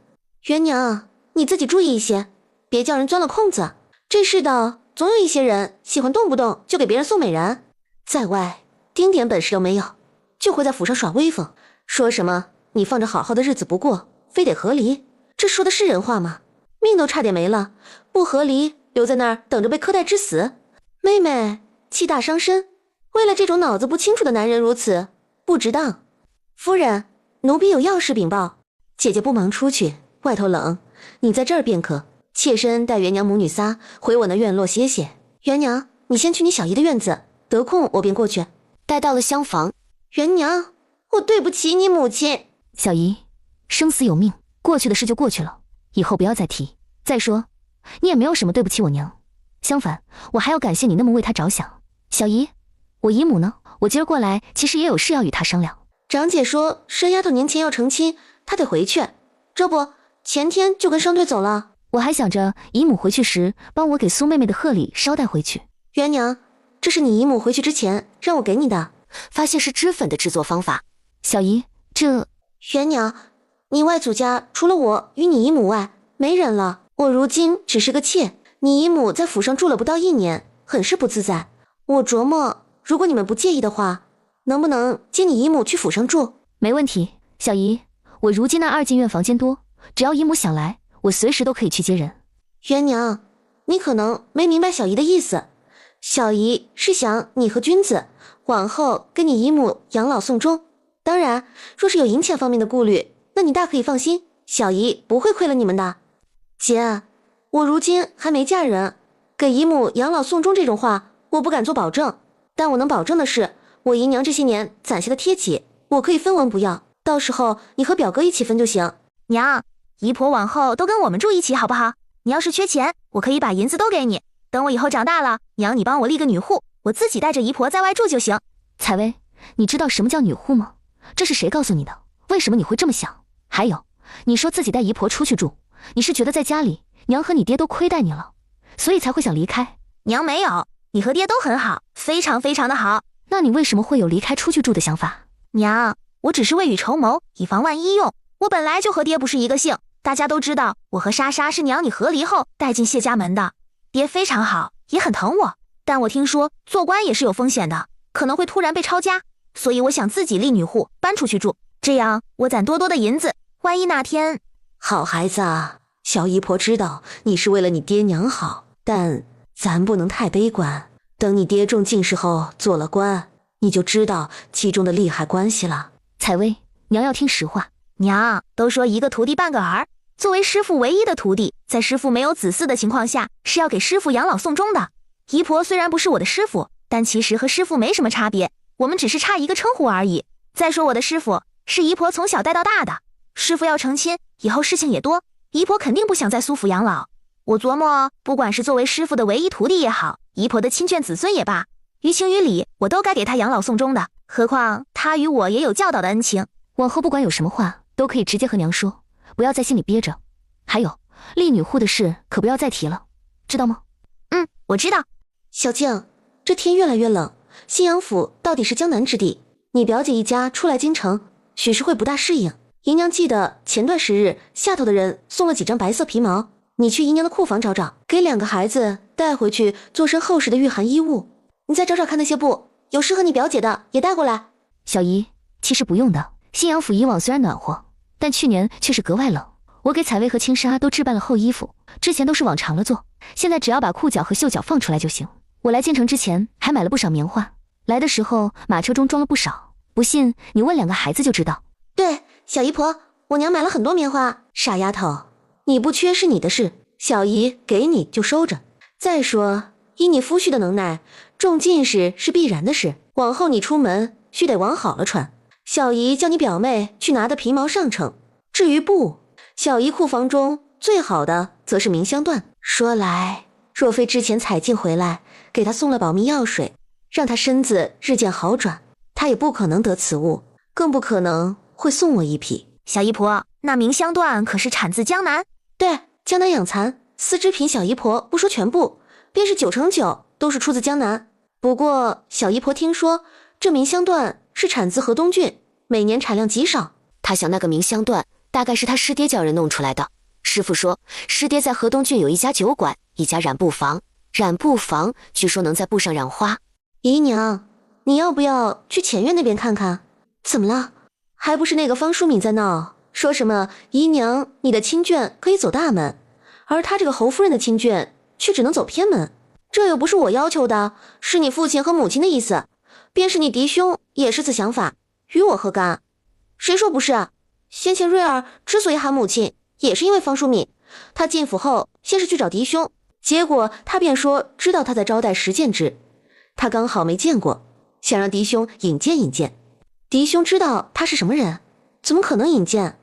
元娘，你自己注意一些，别叫人钻了空子。这世道总有一些人喜欢动不动就给别人送美人，在外丁点本事都没有，就会在府上耍威风，说什么你放着好好的日子不过，非得和离，这说的是人话吗？命都差点没了，不和离，留在那儿等着被苛待致死。妹妹气大伤身，为了这种脑子不清楚的男人如此不值当。夫人，奴婢有要事禀报。姐姐不忙出去，外头冷，你在这儿便可。妾身带元娘母女仨回我那院落歇歇。元娘，你先去你小姨的院子，得空我便过去。待到了厢房，元娘，我对不起你母亲。小姨，生死有命，过去的事就过去了，以后不要再提。再说，你也没有什么对不起我娘，相反，我还要感谢你那么为她着想。小姨，我姨母呢？我今儿过来其实也有事要与她商量。长姐说申丫头年前要成亲，她得回去，这不前天就跟商队走了。我还想着姨母回去时帮我给苏妹妹的贺礼捎带回去。元娘，这是你姨母回去之前让我给你的，发现是脂粉的制作方法。小姨，这……元娘，你外祖家除了我与你姨母外没人了，我如今只是个妾，你姨母在府上住了不到1年，很是不自在。我琢磨，如果你们不介意的话，能不能接你姨母去府上住？没问题，小姨，我如今那2进院房间多，只要姨母想来，我随时都可以去接人。元娘，你可能没明白小姨的意思，小姨是想你和君子往后跟你姨母养老送终。当然，若是有银钱方面的顾虑，那你大可以放心，小姨不会亏了你们的。姐，我如今还没嫁人，给姨母养老送终这种话我不敢做保证，但我能保证的是，我姨娘这些年攒下的贴己，我可以分文不要，到时候你和表哥一起分就行。娘，姨婆往后都跟我们住一起好不好？你要是缺钱，我可以把银子都给你，等我以后长大了，娘你帮我立个女户，我自己带着姨婆在外住就行。采薇，你知道什么叫女户吗？这是谁告诉你的？为什么你会这么想？还有，你说自己带姨婆出去住，你是觉得在家里娘和你爹都亏待你了，所以才会想离开？娘没有，你和爹都很好，非常非常的好。那你为什么会有离开出去住的想法？娘，我只是未雨绸缪，以防万一用。我本来就和爹不是一个姓，大家都知道我和莎莎是娘你和离后带进谢家门的。爹非常好，也很疼我，但我听说做官也是有风险的，可能会突然被抄家，所以我想自己立女户搬出去住，这样我攒多多的银子，万一哪天……好孩子啊，小姨婆知道你是为了你爹娘好，但咱不能太悲观，等你爹中进士后做了官，你就知道其中的利害关系了。采薇，娘要听实话。娘，都说一个徒弟半个儿，作为师父唯一的徒弟，在师父没有子嗣的情况下，是要给师父养老送终的。姨婆虽然不是我的师父，但其实和师父没什么差别，我们只是差一个称呼而已。再说我的师父是姨婆从小带到大的，师父要成亲，以后事情也多，姨婆肯定不想在苏府养老。我琢磨，不管是作为师父的唯一徒弟也好，姨婆的亲眷子孙也罢，于情于理，我都该给他养老送终的。何况他与我也有教导的恩情。往后不管有什么话，都可以直接和娘说，不要在心里憋着。还有，立女户的事可不要再提了，知道吗？我知道。小静，这天越来越冷，信阳府到底是江南之地，你表姐一家初来京城，许是会不大适应。姨娘记得前段时日下头的人送了几张白色皮毛，你去姨娘的库房找找，给2个孩子带回去做身厚实的御寒衣物。你再找找看那些布，有适合你表姐的也带过来。小姨，其实不用的，信阳府以往虽然暖和，但去年却是格外冷。我给采薇和青纱都置办了厚衣服，之前都是往长了做，现在只要把裤脚和袖脚放出来就行。我来京城之前还买了不少棉花，来的时候马车中装了不少，不信你问2个孩子就知道。对，小姨婆，我娘买了很多棉花。傻丫头，你不缺是你的事，小姨给你就收着。再说，以你夫婿的能耐，中进士是必然的事，往后你出门须得往好了穿。小姨叫你表妹去拿的皮毛上乘。至于布，小姨库房中最好的则是明香缎。说来，若非之前彩静回来给她送了保命药水，让她身子日渐好转，她也不可能得此物，更不可能会送我一匹。小姨婆，那明香缎可是产自江南？对，江南养蚕丝织品，小姨婆不说全部，便是99%都是出自江南。不过小姨婆听说这明香缎是产自河东郡，每年产量极少。他想那个明香缎大概是他师爹叫人弄出来的。师傅说，师爹在河东郡有一家酒馆，一家染布坊，染布坊据说能在布上染花。姨娘，你要不要去前院那边看看？怎么了？还不是那个方淑敏在闹，说什么姨娘你的亲眷可以走大门，而他这个侯夫人的亲眷却只能走偏门。这又不是我要求的，是你父亲和母亲的意思，便是你嫡兄也是此想法，与我何干？谁说不是啊？先前瑞儿之所以喊母亲，也是因为方淑敏，他进府后先是去找嫡兄，结果他便说知道他在招待石建之，他刚好没见过，想让嫡兄引荐引荐。嫡兄知道他是什么人，怎么可能引荐？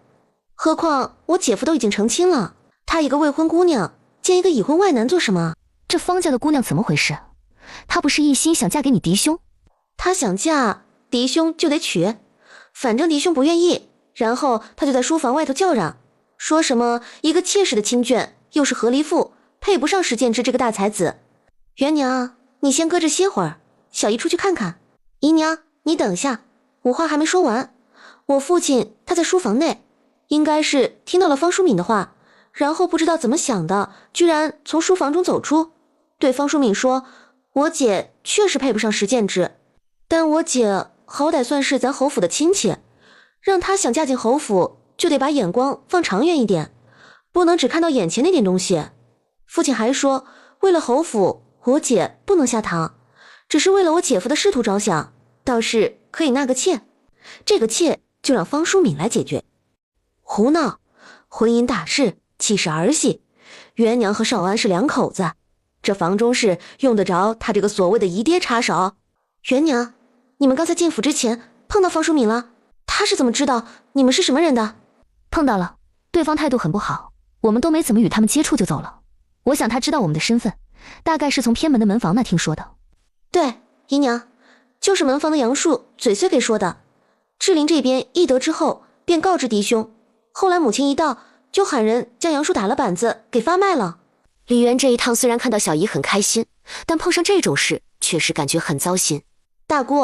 何况我姐夫都已经成亲了，他一个未婚姑娘见一个已婚外男做什么？这方家的姑娘怎么回事？她不是一心想嫁给你嫡兄？她想嫁，嫡兄就得娶，反正嫡兄不愿意，然后他就在书房外头叫嚷，说什么一个妾室的亲眷，又是和离妇，配不上石建之这个大才子。元娘，你先搁着歇会儿，小姨出去看看。姨娘，你等下，我话还没说完。我父亲他在书房内，应该是听到了方淑敏的话，然后不知道怎么想的，居然从书房中走出，对方淑敏说，我姐确实配不上石建之，但我姐好歹算是咱侯府的亲戚，让她想嫁进侯府，就得把眼光放长远一点，不能只看到眼前那点东西。父亲还说，为了侯府，我姐不能下堂，只是为了我姐夫的仕途着想，倒是可以纳个妾，这个妾就让方淑敏来解决。胡闹！婚姻大事岂是儿戏？元娘和少安是两口子，这房中事用得着他这个所谓的姨爹插手？元娘，你们刚才进府之前碰到方淑敏了？他是怎么知道你们是什么人的？碰到了，对方态度很不好，我们都没怎么与他们接触就走了。我想他知道我们的身份，大概是从偏门的门房那听说的。对，姨娘，就是门房的杨树嘴碎给说的。志玲这边一得之后，便告知嫡兄，后来母亲一到，就喊人将杨树打了板子给发卖了。李媛这一趟虽然看到小姨很开心，但碰上这种事确实感觉很糟心。大姑，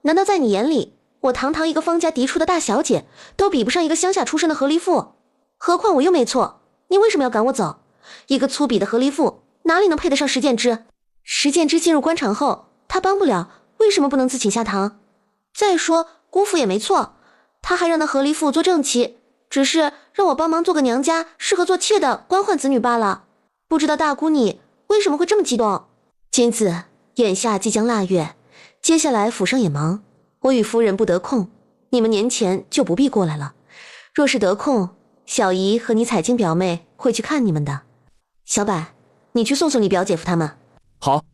难道在你眼里，我堂堂一个方家嫡出的大小姐，都比不上一个乡下出身的和离妇？何况我又没错，你为什么要赶我走？一个粗鄙的和离妇，哪里能配得上石建之？石建之进入官场后，他帮不了，为什么不能自请下堂？再说姑父也没错，他还让那和离妇做正妻，只是让我帮忙做个娘家适合做妾的官宦子女罢了。不知道大姑你为什么会这么激动？金子，眼下即将腊月，接下来府上也忙，我与夫人不得空，你们年前就不必过来了。若是得空，小姨和你彩晶表妹会去看你们的。小柏，你去送送你表姐夫他们。好。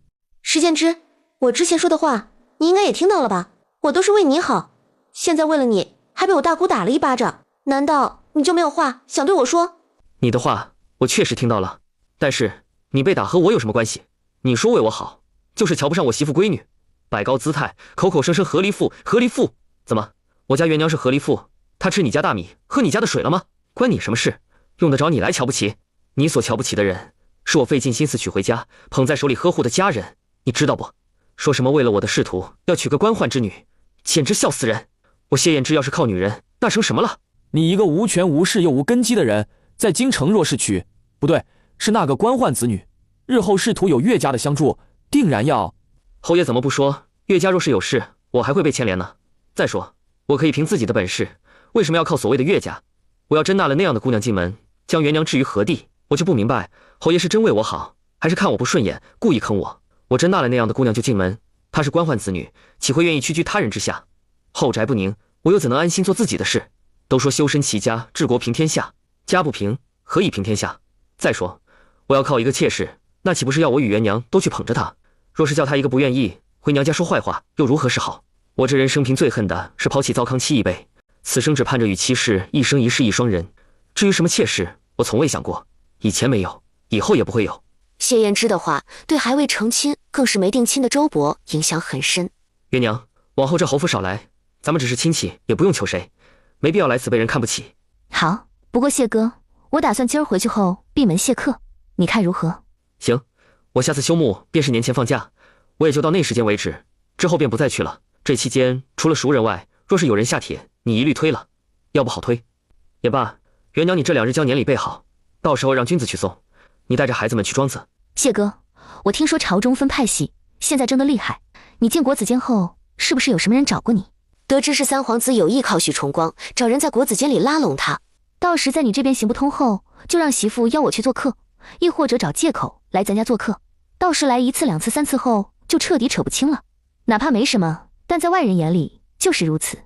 石建之，我之前说的话你应该也听到了吧？我都是为你好，现在为了你还被我大姑打了一巴掌，难道你就没有话想对我说？你的话我确实听到了，但是你被打和我有什么关系？你说为我好，就是瞧不上我媳妇闺女，摆高姿态，口口声声和离妇，和离妇，怎么我家元娘是和离妇，她吃你家大米，喝你家的水了吗？关你什么事？用得着你来瞧不起？你所瞧不起的人，是我费尽心思娶回家，捧在手里呵护的家人，你知道不？说什么为了我的仕途要娶个官宦之女，简直笑死人！我谢燕之要是靠女人，那成什么了？你一个无权无势又无根基的人，在京城若是娶，不对，是那个官宦子女，日后仕途有岳家的相助，定然要……侯爷怎么不说岳家若是有事，我还会被牵连呢？再说我可以凭自己的本事，为什么要靠所谓的岳家？我要真纳了那样的姑娘进门，将元娘置于何地？我就不明白，侯爷是真为我好，还是看我不顺眼，故意坑我？我真纳了那样的姑娘就进门，她是官宦子女，岂会愿意屈居他人之下？后宅不宁，我又怎能安心做自己的事？都说修身齐家，治国平天下，家不平，何以平天下？再说，我要靠一个妾室，那岂不是要我与元娘都去捧着她？若是叫他一个不愿意回娘家说坏话，又如何是好？我这人生平最恨的是抛弃糟糠妻一辈，此生只盼着与妻室一生一世一双人。至于什么妾室，我从未想过，以前没有，以后也不会有。谢燕之的话对还未成亲更是没定亲的周勃影响很深。元娘，往后这侯府少来，咱们只是亲戚，也不用求谁，没必要来此被人看不起。好，不过谢哥，我打算今儿回去后闭门谢客，你看如何？行，我下次休沐便是年前放假，我也就到那时间为止，之后便不再去了。这期间除了熟人外，若是有人下帖，你一律推了，要不好推。也罢，元娘你这2日将年礼备好，到时候让君子去送，你带着孩子们去庄子。谢哥，我听说朝中分派系，现在争得厉害，你进国子监后，是不是有什么人找过你？得知是三皇子有意靠许崇光，找人在国子监里拉拢他。到时在你这边行不通后，就让媳妇邀我去做客，亦或者找借口来咱家做客。到时来1次、2次、3次后，就彻底扯不清了。哪怕没什么，但在外人眼里就是如此。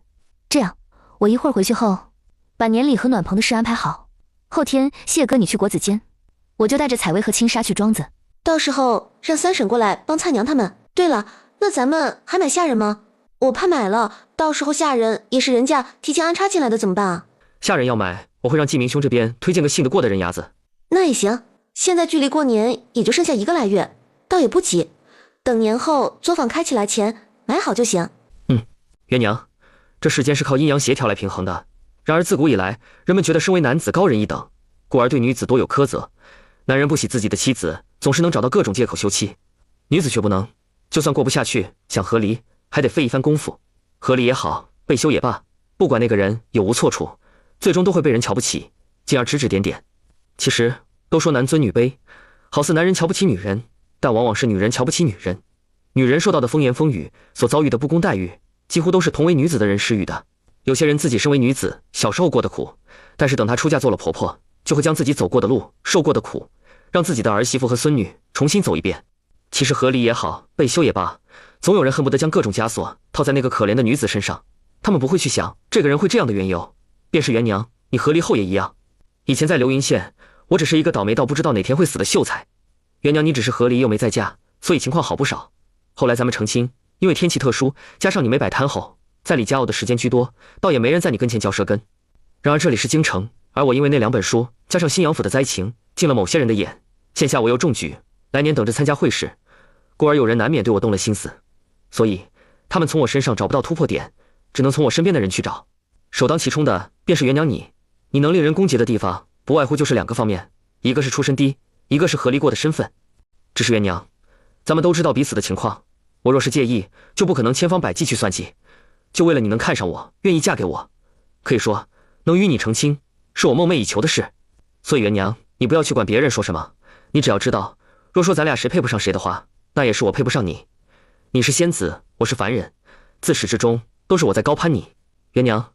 这样，我一会儿回去后，把年礼和暖棚的事安排好。后天谢哥你去国子监，我就带着采薇和青纱去庄子。到时候让三婶过来帮蔡娘他们。对了，那咱们还买下人吗？我怕买了，到时候下人也是人家提前安插进来的，怎么办啊？下人要买，我会让季明兄这边推荐个信得过的人牙子。那也行，现在距离过年也就剩下1个来月，倒也不急，等年后作坊开起来前买好就行。元娘，这世间是靠阴阳协调来平衡的。然而自古以来，人们觉得身为男子高人一等，故而对女子多有苛责。男人不喜自己的妻子，总是能找到各种借口休妻，女子却不能。就算过不下去，想和离，还得费一番功夫。和离也好，被休也罢，不管那个人有无错处，最终都会被人瞧不起，进而指指点点。其实都说男尊女卑，好似男人瞧不起女人，但往往是女人瞧不起女人。女人受到的风言风语，所遭遇的不公待遇，几乎都是同为女子的人施予的。有些人自己身为女子，小时候过的苦，但是等她出嫁做了婆婆，就会将自己走过的路、受过的苦，让自己的儿媳妇和孙女重新走一遍。其实和离也好，被休也罢，总有人恨不得将各种枷锁套在那个可怜的女子身上。他们不会去想这个人会这样的缘由。便是元娘，你和离后也一样。以前在流云县，我只是一个倒霉到不知道哪天会死的秀才。元娘你只是和离又没再嫁，所以情况好不少。后来咱们成亲，因为天气特殊，加上你没摆摊后，在李家傲的时间居多，倒也没人在你跟前嚼舌根。然而这里是京城，而我因为那2本书，加上新阳府的灾情，进了某些人的眼。现下我又中举，来年等着参加会试，故而有人难免对我动了心思，所以他们从我身上找不到突破点，只能从我身边的人去找。首当其冲的便是元娘你能令人攻讦的地方，不外乎就是2个方面，一个是出身低，一个是和离过的身份。只是元娘，咱们都知道彼此的情况，我若是介意，就不可能千方百计去算计。就为了你能看上我，愿意嫁给我，可以说能与你成亲，是我梦寐以求的事。所以元娘，你不要去管别人说什么，你只要知道，若说咱俩谁配不上谁的话，那也是我配不上你。你是仙子，我是凡人，自始至终都是我在高攀你。元娘，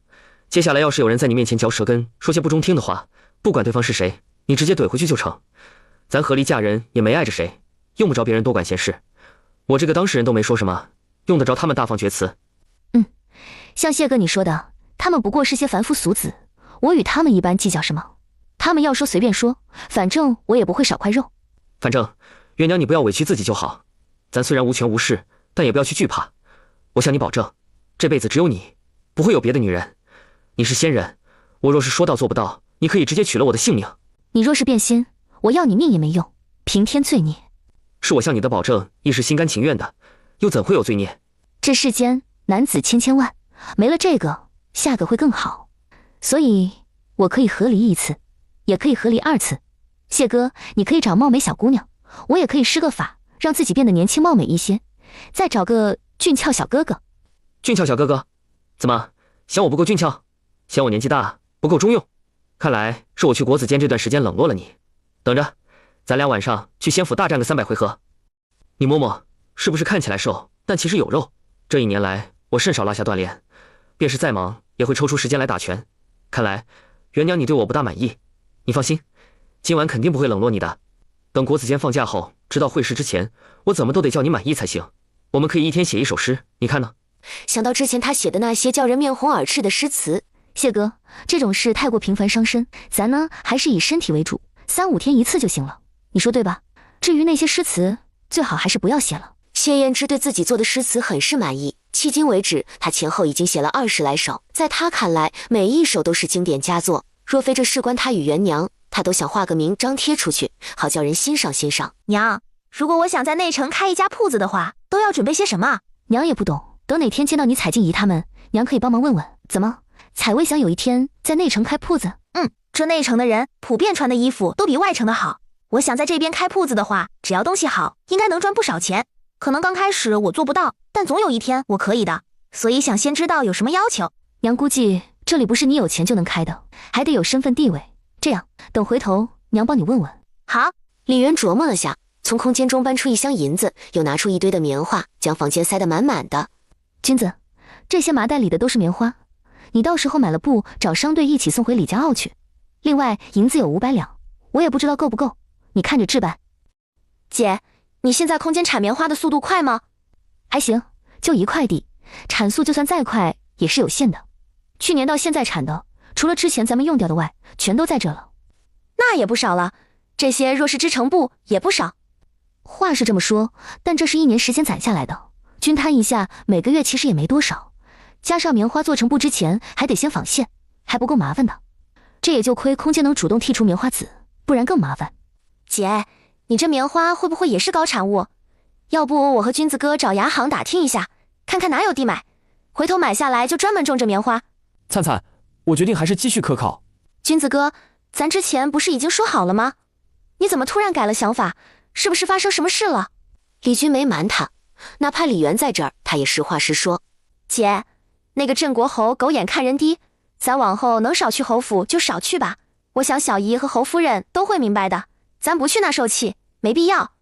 接下来要是有人在你面前嚼舌根，说些不中听的话，不管对方是谁，你直接怼回去就成。咱和离嫁人也没碍着谁，用不着别人多管闲事。我这个当事人都没说什么，用得着他们大放厥词？像谢哥你说的，他们不过是些凡夫俗子，我与他们一般计较什么？他们要说随便说，反正我也不会少块肉。反正元娘你不要委屈自己就好。咱虽然无权无势，但也不要去惧怕。我向你保证，这辈子只有你，不会有别的女人。你是仙人，我若是说到做不到，你可以直接取了我的性命。你若是变仙，我要你命也没用，平添罪孽。是我向你的保证，亦是心甘情愿的，又怎会有罪孽？这世间男子千千万，没了这个，下个会更好。所以我可以和离1次，也可以和离2次。谢哥，你可以找貌美小姑娘，我也可以施个法，让自己变得年轻貌美一些，再找个俊俏小哥哥。俊俏小哥哥？怎么嫌我不够俊俏？嫌我年纪大不够中用？看来是我去国子监这段时间冷落了你。等着，咱俩晚上去仙府大战个300回合。你摸摸，是不是看起来瘦，但其实有肉？这1年来我甚少落下锻炼，便是再忙也会抽出时间来打拳。看来元娘你对我不大满意。你放心，今晚肯定不会冷落你的。等国子监放假后，直到会试之前，我怎么都得叫你满意才行。我们可以一天写1首诗，你看呢？想到之前他写的那些叫人面红耳赤的诗词，谢哥，这种事太过频繁伤身，咱呢还是以身体为主，3、5天1次就行了，你说对吧？至于那些诗词，最好还是不要写了。谢燕之对自己做的诗词很是满意，迄今为止，他前后已经写了20来首，在他看来，每一首都是经典佳作。若非这事关他与元娘，他都想画个名张贴出去，好叫人欣赏欣赏。娘，如果我想在内城开一家铺子的话，都要准备些什么？娘也不懂，等哪天见到你彩静姨他们，娘可以帮忙问问。怎么，彩薇想有一天在内城开铺子？这内城的人普遍穿的衣服都比外城的好。我想在这边开铺子的话，只要东西好，应该能赚不少钱。可能刚开始我做不到，但总有一天我可以的。所以想先知道有什么要求。娘估计这里不是你有钱就能开的，还得有身份地位。这样，等回头娘帮你问问。好。李渊琢磨了下，从空间中搬出一箱银子，又拿出一堆的棉花，将房间塞得满满的。君子，这些麻袋里的都是棉花，你到时候买了布，找商队一起送回李家坳去。另外，银子有500两，我也不知道够不够，你看着置办。姐，你现在空间产棉花的速度快吗？还行，就1块地，产速就算再快也是有限的。去年到现在产的，除了之前咱们用掉的外，全都在这了。那也不少了，这些若是织成布也不少。话是这么说，但这是1年时间攒下来的，均摊一下，每个月其实也没多少。加上棉花做成布之前还得先纺线，还不够麻烦的。这也就亏空间能主动剔除棉花籽，不然更麻烦。姐，你这棉花会不会也是高产物？要不我和君子哥找牙行打听一下，看看哪有地买，回头买下来就专门种这棉花。灿灿，我决定还是继续科考。君子哥，咱之前不是已经说好了吗？你怎么突然改了想法？是不是发生什么事了？李军没瞒他，哪怕李元在这儿，他也实话实说。姐，那个镇国侯狗眼看人低，咱往后能少去侯府就少去吧。我想小姨和侯夫人都会明白的，咱不去那受气，没必要。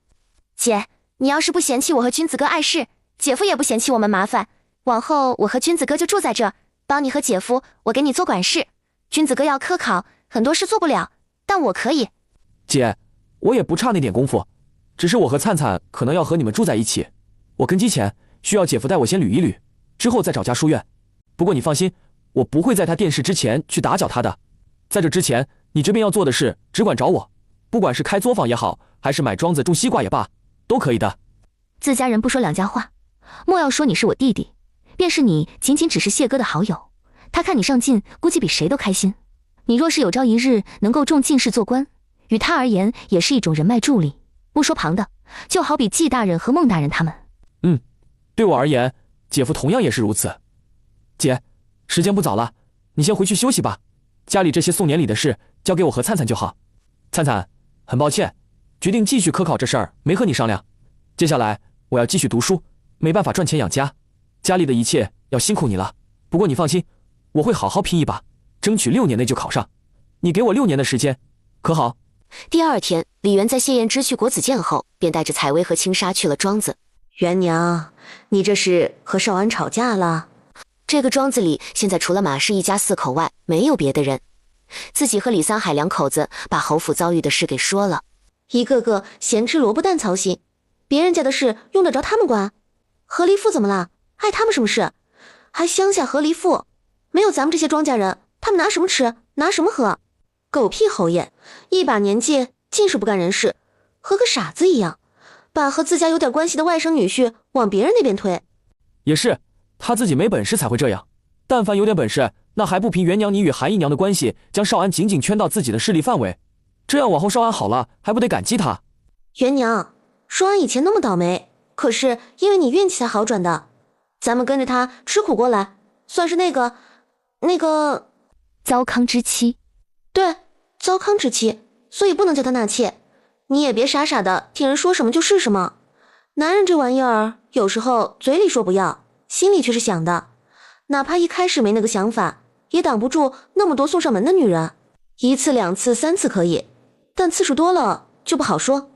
姐，你要是不嫌弃我和君子哥碍事，姐夫也不嫌弃我们麻烦，往后我和君子哥就住在这儿，帮你和姐夫，我给你做管事。君子哥要科考，很多事做不了，但我可以。姐，我也不差那点功夫，只是我和灿灿可能要和你们住在一起，我根基前需要姐夫带我先捋一捋，之后再找家书院。不过你放心，我不会在他殿试之前去打搅他的。在这之前，你这边要做的事只管找我，不管是开作坊也好，还是买庄子种西瓜也罢，都可以的。自家人不说两家话，莫要说你是我弟弟，便是你仅仅只是谢哥的好友，他看你上进，估计比谁都开心。你若是有朝一日能够中进士做官，与他而言也是一种人脉助力。不说旁的，就好比季大人和孟大人他们。对我而言，姐夫同样也是如此。姐，时间不早了，你先回去休息吧。家里这些送年礼的事交给我和灿灿就好。灿灿，很抱歉，决定继续科考这事儿没和你商量。接下来我要继续读书，没办法赚钱养家，家里的一切要辛苦你了。不过你放心，我会好好拼一把，争取6年内就考上。你给我6年的时间，可好？第二天，李元在谢燕之去国子监后，便带着采薇和青纱去了庄子。元娘，你这是和少安吵架了？这个庄子里现在除了马氏一家4口外，没有别的人。自己和李三海2口子把侯府遭遇的事给说了，一个个咸吃萝卜淡操心，别人家的事用得着他们管？和离妇怎么了？碍他们什么事？还乡下和离妇，没有咱们这些庄稼人，他们拿什么吃，拿什么喝？狗屁侯爷，一把年纪尽是不干人事，和个傻子一样，把和自家有点关系的外甥女婿往别人那边推。也是，他自己没本事才会这样，但凡有点本事，那还不凭元娘你与韩姨娘的关系，将少安紧紧圈到自己的势力范围，这样往后少安好了，还不得感激他？元娘，少安以前那么倒霉，可是因为你运气才好转的，咱们跟着他吃苦过来，算是那个糟糠之妻。对，糟糠之妻，所以不能叫他纳妾。你也别傻傻的听人说什么就是什么，男人这玩意儿，有时候嘴里说不要，心里却是想的。哪怕一开始没那个想法，也挡不住那么多送上门的女人。1次2次3次可以，但次数多了就不好说。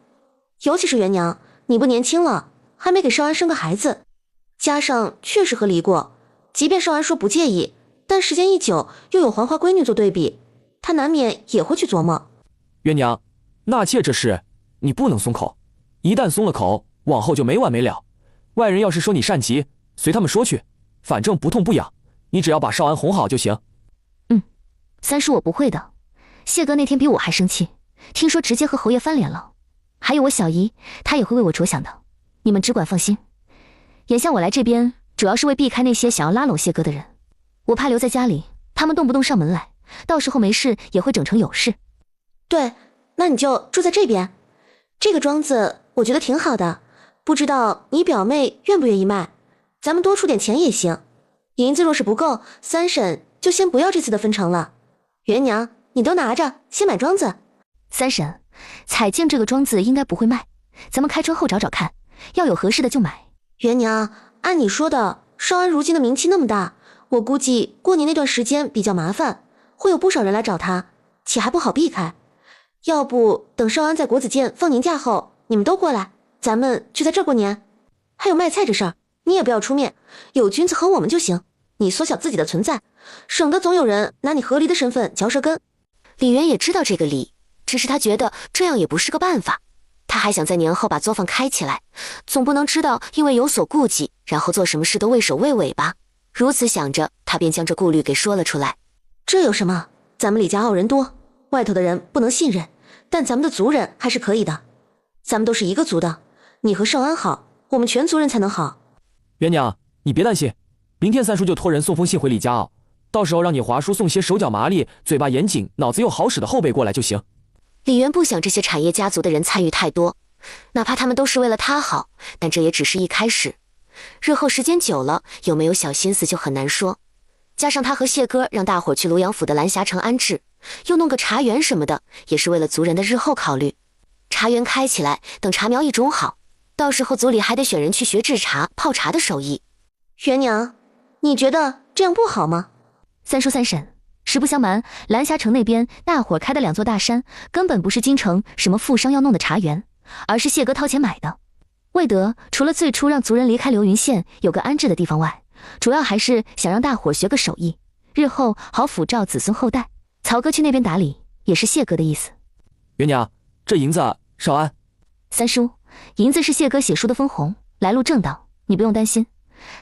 尤其是元娘，你不年轻了，还没给少安生个孩子，加上确实和离过，即便少安说不介意，但时间一久，又有黄花闺女做对比，他难免也会去琢磨。元娘，纳妾这事你不能松口，一旦松了口，往后就没完没了。外人要是说你善急，随他们说去，反正不痛不痒，你只要把少安哄好就行。三叔我不会的，谢哥那天比我还生气，听说直接和侯爷翻脸了。还有我小姨，她也会为我着想的，你们只管放心，眼下我来这边，主要是为避开那些想要拉拢谢哥的人。我怕留在家里，他们动不动上门来，到时候没事也会整成有事。对，那你就住在这边。这个庄子我觉得挺好的，不知道你表妹愿不愿意卖？咱们多出点钱也行。银子若是不够，三婶就先不要这次的分成了。元娘，你都拿着，先买庄子。三婶，彩镜这个庄子应该不会卖，咱们开春后找找看，要有合适的就买。元娘，按你说的，少安如今的名气那么大，我估计过年那段时间比较麻烦，会有不少人来找他，且还不好避开。要不等少安在国子监放年假后，你们都过来，咱们就在这儿过年。还有卖菜这事儿，你也不要出面，有君子和我们就行。你缩小自己的存在，省得总有人拿你和离的身份嚼舌根。李渊也知道这个理，只是他觉得这样也不是个办法。他还想在年后把作坊开起来，总不能知道因为有所顾忌，然后做什么事都畏首畏尾吧。如此想着，他便将这顾虑给说了出来。这有什么？咱们李家傲人多，外头的人不能信任，但咱们的族人还是可以的。咱们都是一个族的，你和少安好，我们全族人才能好。元娘，你别担心，明天三叔就托人送封信回李家傲，到时候让你华叔送些手脚麻利、嘴巴严谨、脑子又好使的后辈过来就行。李渊不想这些产业家族的人参与太多，哪怕他们都是为了他好，但这也只是一开始。日后时间久了，有没有小心思就很难说。加上他和谢哥让大伙去庐阳府的蓝霞城安置，又弄个茶园什么的，也是为了族人的日后考虑。茶园开起来，等茶苗一种好，到时候族里还得选人去学制茶、泡茶的手艺。元娘，你觉得这样不好吗？三叔三婶，实不相瞒，蓝霞城那边大伙开的2座大山，根本不是京城什么富商要弄的茶园，而是谢哥掏钱买的。为得除了最初让族人离开流云县有个安置的地方外，主要还是想让大伙学个手艺，日后好辅照子孙后代。曹哥去那边打理，也是谢哥的意思。元娘，这银子，少安。三叔，银子是谢哥写书的分红，来路正当，你不用担心。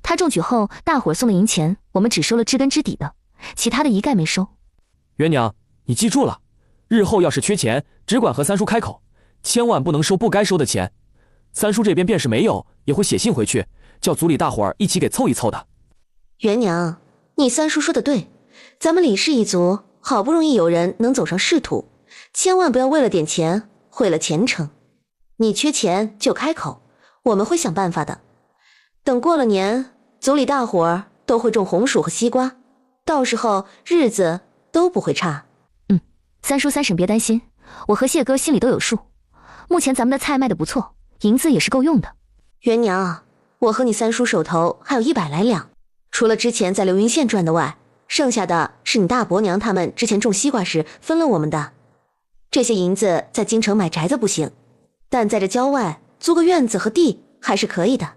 他中举后，大伙送的银钱，我们只收了知根知底的，其他的一概没收。元娘，你记住了，日后要是缺钱，只管和三叔开口，千万不能收不该收的钱。三叔这边便是没有，也会写信回去，叫族里大伙儿一起给凑一凑的。元娘，你三叔说的对，咱们李氏一族好不容易有人能走上仕途，千万不要为了点钱毁了前程。你缺钱就开口，我们会想办法的。等过了年，族里大伙儿都会种红薯和西瓜，到时候日子都不会差。三叔三婶别担心，我和谢哥心里都有数。目前咱们的菜卖得不错，银子也是够用的。元娘，我和你三叔手头还有100来两，除了之前在流云县赚的外，剩下的是你大伯娘他们之前种西瓜时分了我们的。这些银子在京城买宅子不行，但在这郊外租个院子和地还是可以的。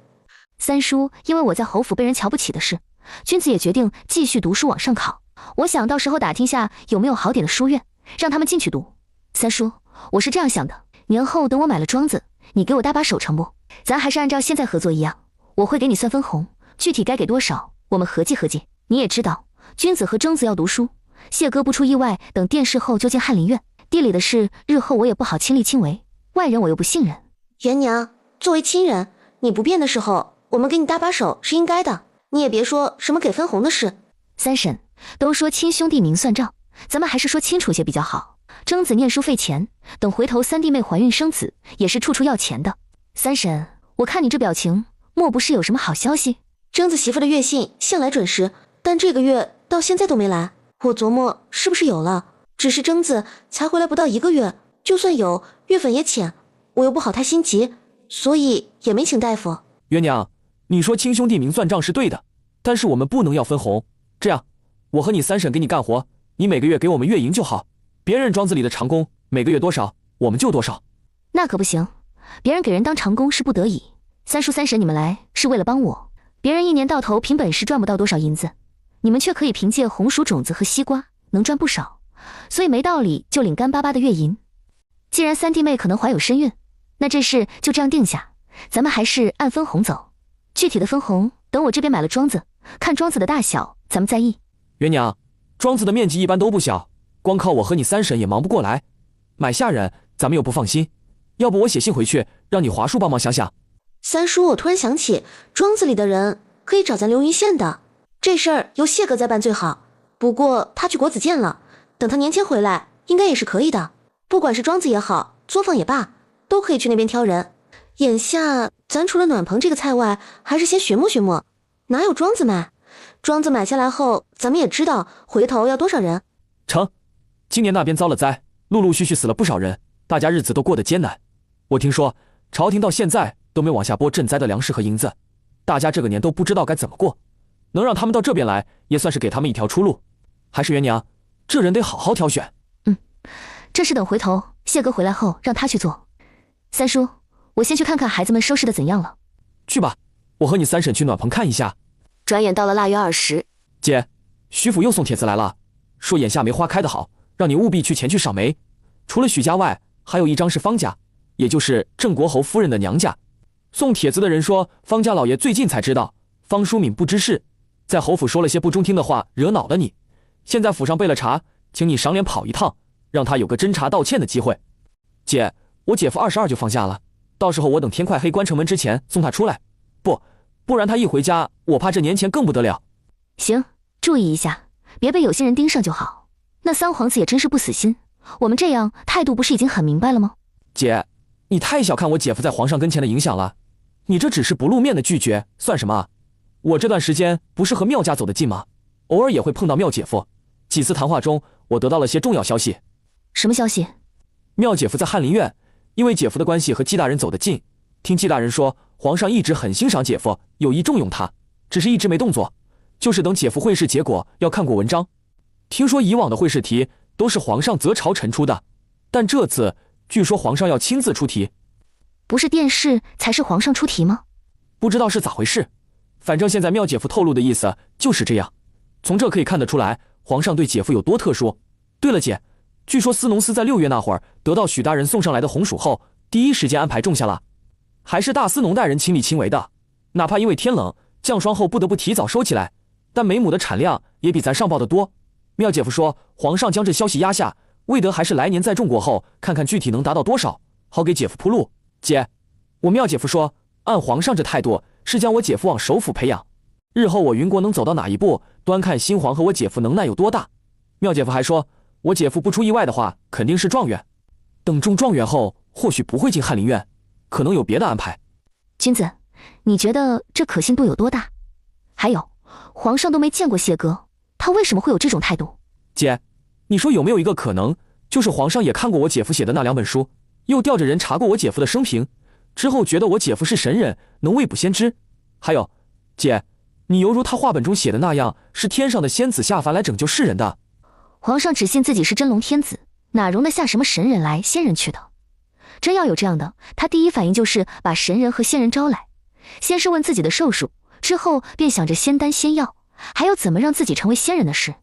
三叔因为我在侯府被人瞧不起的事，君子也决定继续读书往上考。我想到时候打听下有没有好点的书院，让他们进去读。三叔，我是这样想的，年后等我买了庄子，你给我搭把手成不？咱还是按照现在合作一样，我会给你算分红，具体该给多少，我们合计合计。你也知道，君子和征子要读书，谢哥不出意外，等殿试后就进翰林院。地里的事，日后我也不好亲力亲为，外人我又不信任。元娘，作为亲人，你不便的时候，我们给你搭把手是应该的。你也别说什么给分红的事。三婶，都说亲兄弟明算账，咱们还是说清楚些比较好。征子念书费钱，等回头三弟妹怀孕生子，也是处处要钱的。三婶，我看你这表情，莫不是有什么好消息？征子媳妇的月信向来准时，但这个月到现在都没来。我琢磨是不是有了，只是征子才回来不到1个月，就算有，月份也浅，我又不好太心急，所以也没请大夫。元娘，你说亲兄弟明算账是对的，但是我们不能要分红。这样，我和你三婶给你干活，你每个月给我们月银就好。别人庄子里的长工每个月多少，我们就多少。那可不行，别人给人当长工是不得已。三叔三婶你们来是为了帮我，别人一年到头凭本事赚不到多少银子，你们却可以凭借红薯种子和西瓜能赚不少，所以没道理就领干巴巴的月银。既然三弟妹可能怀有身孕，那这事就这样定下，咱们还是按分红走。具体的分红等我这边买了庄子，看庄子的大小咱们再议。元娘，庄子的面积一般都不小，光靠我和你三婶也忙不过来，买下人咱们又不放心，要不我写信回去让你华叔帮忙想想。三叔，我突然想起，庄子里的人可以找咱流云县的，这事儿由谢哥再办最好。不过他去国子监了，等他年前回来，应该也是可以的。不管是庄子也好，作坊也罢，都可以去那边挑人。眼下咱除了暖棚这个菜外，还是先寻摸寻摸，哪有庄子买？庄子买下来后，咱们也知道回头要多少人。成，今年那边遭了灾，陆陆续续死了不少人，大家日子都过得艰难。我听说朝廷到现在都没往下拨赈灾的粮食和银子，大家这个年都不知道该怎么过。能让他们到这边来，也算是给他们一条出路。还是元娘，这人得好好挑选。这事等回头谢哥回来后让他去做。三叔，我先去看看孩子们收拾的怎样了。去吧，我和你三婶去暖棚看一下。转眼到了腊月20，姐，徐府又送帖子来了，说眼下梅花开得好，让你务必去前去赏梅。除了许家外，还有一张是方家，也就是郑国侯夫人的娘家。送帖子的人说，方家老爷最近才知道方淑敏不知事，在侯府说了些不中听的话，惹恼了你。现在府上备了茶，请你赏脸跑一趟，让他有个侦查道歉的机会。姐，我姐夫22就放假了，到时候我等天快黑关城门之前送他出来，不然他一回家，我怕这年前更不得了。行，注意一下，别被有心人盯上就好。那三皇子也真是不死心，我们这样态度不是已经很明白了吗？姐，你太小看我姐夫在皇上跟前的影响了，你这只是不露面的拒绝，算什么？我这段时间不是和妙家走得近吗？偶尔也会碰到妙姐夫，几次谈话中，我得到了些重要消息。什么消息？妙姐夫在翰林院，因为姐夫的关系和纪大人走得近，听纪大人说，皇上一直很欣赏姐夫，有意重用他，只是一直没动作，就是等姐夫会试结果要看过文章。听说以往的会试题都是皇上择朝臣出的，但这次据说皇上要亲自出题。不是殿试才是皇上出题吗？不知道是咋回事，反正现在妙姐夫透露的意思就是这样。从这可以看得出来，皇上对姐夫有多特殊。对了姐，据说司农司在6月那会儿得到许大人送上来的红薯后，第一时间安排种下了，还是大司农大人亲力亲为的。哪怕因为天冷降霜后不得不提早收起来，但每亩的产量也比咱上报的多。妙姐夫说，皇上将这消息压下，为得还是来年再种过后，看看具体能达到多少，好给姐夫铺路。姐，我妙姐夫说，按皇上这态度，是将我姐夫往首辅培养，日后我云国能走到哪一步，端看新皇和我姐夫能耐有多大。妙姐夫还说，我姐夫不出意外的话，肯定是状元。等中状元后，或许不会进翰林院，可能有别的安排。君子，你觉得这可信度有多大？还有，皇上都没见过谢哥，他为什么会有这种态度？姐，你说有没有一个可能，就是皇上也看过我姐夫写的那2本书，又调着人查过我姐夫的生平，之后觉得我姐夫是神人，能未卜先知。还有，姐，你犹如他话本中写的那样，是天上的仙子下凡来拯救世人的。皇上只信自己是真龙天子，哪容得下什么神人来仙人去的？真要有这样的，他第一反应就是把神人和仙人招来，先是问自己的寿数，之后便想着仙丹仙药，还有怎么让自己成为仙人的事。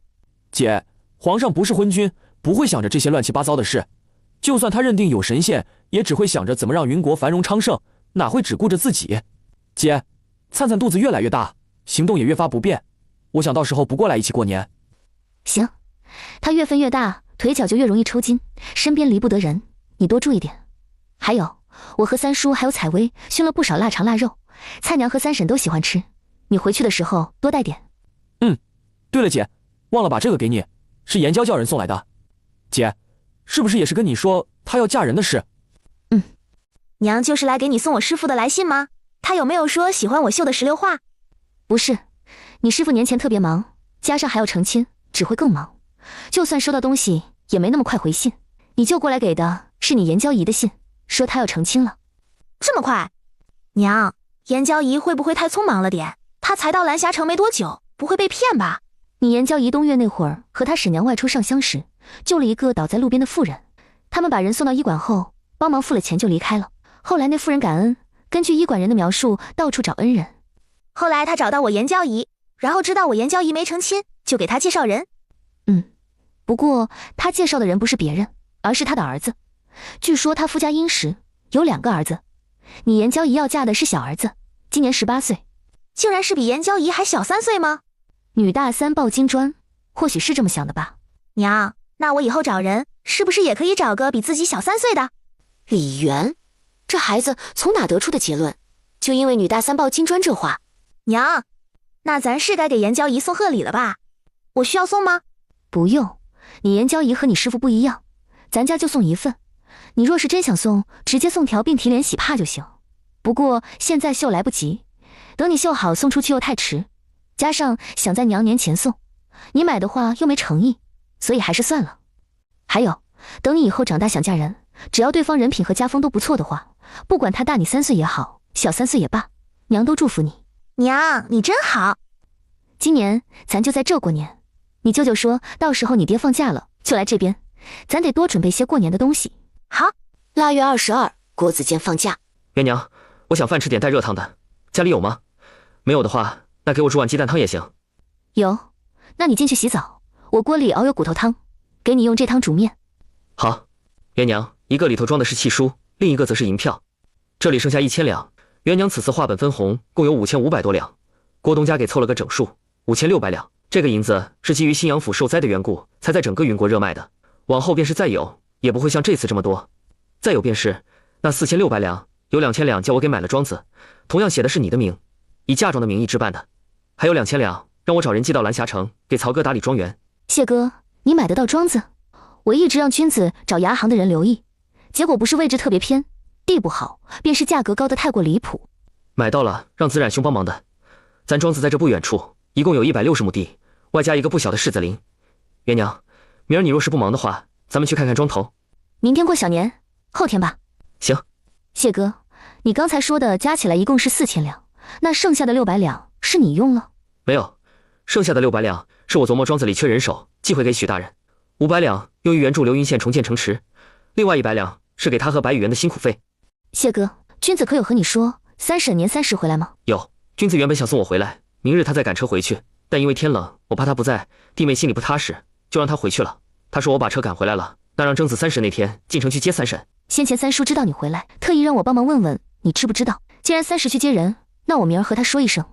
姐，皇上不是昏君，不会想着这些乱七八糟的事。就算他认定有神仙，也只会想着怎么让云国繁荣昌盛，哪会只顾着自己？姐，灿灿肚子越来越大，行动也越发不便，我想到时候不过来一起过年。行，他越分越大，腿脚就越容易抽筋，身边离不得人，你多注意点。还有，我和三叔还有采薇熏了不少腊肠腊肉，蔡娘和三婶都喜欢吃，你回去的时候多带点。对了姐，忘了把这个给你，是严娇叫人送来的。姐，是不是也是跟你说她要嫁人的事？娘就是来给你送我师父的来信吗？他有没有说喜欢我绣的石榴画？不是，你师父年前特别忙，加上还要成亲，只会更忙，就算收到东西也没那么快回信。你就过来给的是你严娇姨的信，说她要成亲了。这么快？娘，严娇姨会不会太匆忙了点？她才到蓝霞城没多久，不会被骗吧？你严娇姨冬月那会儿和她婶娘外出上香时，救了一个倒在路边的妇人，他们把人送到医馆后，帮忙付了钱就离开了。后来那妇人感恩，根据医馆人的描述，到处找恩人。后来她找到我严娇姨，然后知道我严娇姨没成亲，就给她介绍人。不过她介绍的人不是别人，而是她的儿子。据说她夫家殷实，有2个儿子。你严娇姨要嫁的是小儿子，今年18岁。竟然是比严娇姨还小3岁吗？女大3抱金砖，或许是这么想的吧。娘，那我以后找人是不是也可以找个比自己小3岁的？李元，这孩子从哪得出的结论？就因为女大三抱金砖这话。娘，那咱是该给严娇姨送贺礼了吧？我需要送吗？不用，你严娇姨和你师傅不一样，咱家就送一份。你若是真想送，直接送条并提莲喜帕就行。不过现在绣来不及，等你绣好送出去又太迟，加上想在娘年前送，你买的话又没诚意，所以还是算了。还有，等你以后长大想嫁人，只要对方人品和家风都不错的话，不管他大你3岁也好，小3岁也罢，娘都祝福你。娘，你真好。今年咱就在这过年，你舅舅说到时候你爹放假了就来这边，咱得多准备些过年的东西。好。腊月22，郭子健放假。元娘，我想饭吃点带热汤的，家里有吗？没有的话，那给我煮碗鸡蛋汤也行。有，那你进去洗澡，我锅里熬有骨头汤，给你用这汤煮面。好。元娘，一个里头装的是契书，另一个则是银票，这里剩下1000两。元娘此次划本分红，共有5500多两，郭东家给凑了个整数，5600两。这个银子是基于新阳府受灾的缘故，才在整个云国热卖的。往后便是再有，也不会像这次这么多。再有便是那4600两，有2000两叫我给买了庄子，同样写的是你的名，以嫁妆的名义置办的。还有2000两让我找人寄到蓝霞城，给曹哥打理庄园。谢哥，你买得到庄子？我一直让君子找牙行的人留意，结果不是位置特别偏，地不好，便是价格高得太过离谱。买到了，让子冉兄帮忙的。咱庄子在这不远处，一共有160亩地，外加一个不小的柿子林。元娘，明儿你若是不忙的话，咱们去看看庄头。明天过小年，后天吧。行。谢哥，你刚才说的加起来一共是4000两，那剩下的600两是你用了？没有，剩下的600两是我琢磨庄子里缺人手，寄回给许大人。500两用于援助流云县重建城池，另外100两是给他和白羽原的辛苦费。谢哥，君子可有和你说三婶年30回来吗？有，君子原本想送我回来，明日他再赶车回去，但因为天冷，我怕他不在，弟妹心里不踏实，就让他回去了。他说我把车赶回来了，那让正子30那天进城去接三婶。先前三叔知道你回来，特意让我帮忙问问你知不知道。既然30去接人，那我明儿和他说一声。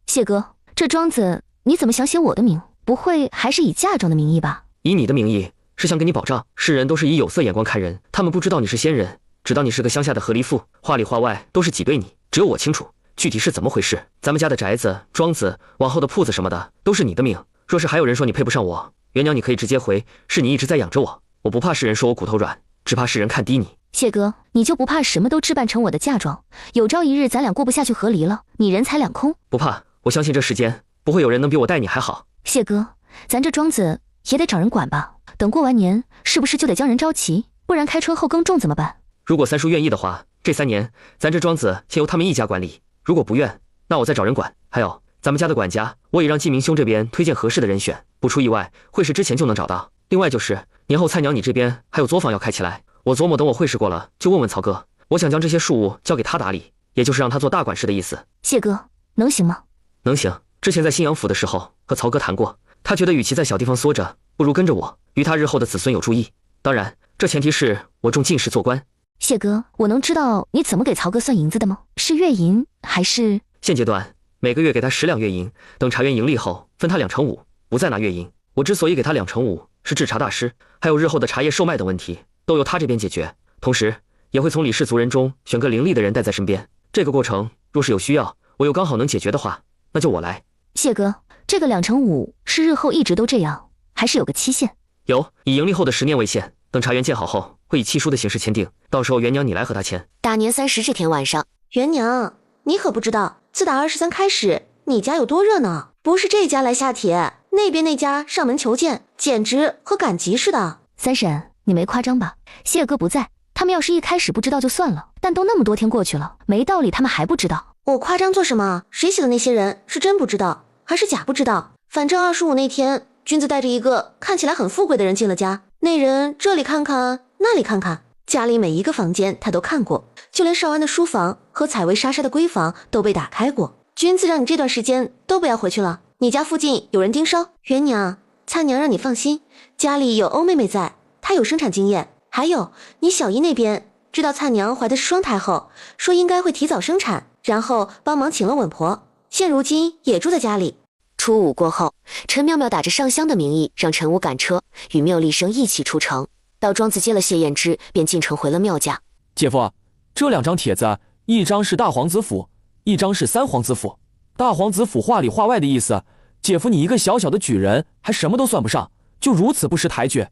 谢哥，这庄子你怎么想写我的名？不会还是以嫁妆的名义吧？以你的名义，是想跟你保障，世人都是以有色眼光看人，他们不知道你是仙人，知道你是个乡下的和离妇，话里话外都是挤兑你，只有我清楚具体是怎么回事。咱们家的宅子、庄子、往后的铺子什么的都是你的命，若是还有人说你配不上我，元娘你可以直接回，是你一直在养着我，我不怕世人说我骨头软，只怕世人看低你。谢哥，你就不怕什么都置办成我的嫁妆，有朝一日咱俩过不下去和离了，你人财两空？不怕，我相信这世间不会有人能比我待你还好。谢哥，咱这庄子也得找人管吧，等过完年是不是就得将人招齐，不然开春后耕种怎么办？如果三叔愿意的话，这3年咱这庄子先由他们一家管理，如果不愿，那我再找人管。还有咱们家的管家，我也让季明兄这边推荐合适的人选，不出意外会试之前就能找到。另外就是年后菜娘你这边还有作坊要开起来，我琢磨等我会试过了就问问曹哥，我想将这些事务交给他打理，也就是让他做大管事的意思。谢哥，能行吗？能行，之前在新阳府的时候和曹哥谈过，他觉得与其在小地方缩着，不如跟着我，于他日后的子孙有助益。当然这前提是我中进士做官。谢哥，我能知道你怎么给曹哥算银子的吗？是月银还是？现阶段每个月给他10两月银，等茶园盈利后分他2/5，不再拿月银。我之所以给他2/5，是制茶大师还有日后的茶叶售卖等问题都由他这边解决，同时也会从李氏族人中选个伶俐的人带在身边。这个过程若是有需要，我又刚好能解决的话，那就我来。谢哥，这个2/5是日后一直都这样，还是有个期限？有，以盈利后的10年为限，等茶园建好后会以契书的形式签订，到时候元娘你来和他签。大年30这天晚上，元娘，你可不知道，自打23开始，你家有多热闹。不是这家来下帖，那边那家上门求见，简直和赶集似的。三婶，你没夸张吧？谢哥不在，他们要是一开始不知道就算了，但都那么多天过去了，没道理他们还不知道。我夸张做什么？谁写的那些人是真不知道，还是假不知道？反正25那天，君子带着一个看起来很富贵的人进了家，那人这里看看，那里看看，家里每一个房间他都看过，就连少安的书房和采薇莎莎的闺房都被打开过。君子让你这段时间都不要回去了，你家附近有人盯梢。元娘，蔡娘让你放心，家里有欧妹妹在，她有生产经验。还有你小姨那边知道蔡娘怀的是双胎后，说应该会提早生产，然后帮忙请了稳婆，现如今也住在家里。初5过后，陈妙妙打着上香的名义让陈武赶车，与缪立生一起出城。到庄子接了谢燕之，便进城回了缪家。姐夫，这2张帖子，一张是大皇子府，一张是三皇子府。大皇子府话里话外的意思，姐夫你一个小小的举人，还什么都算不上，就如此不识抬举。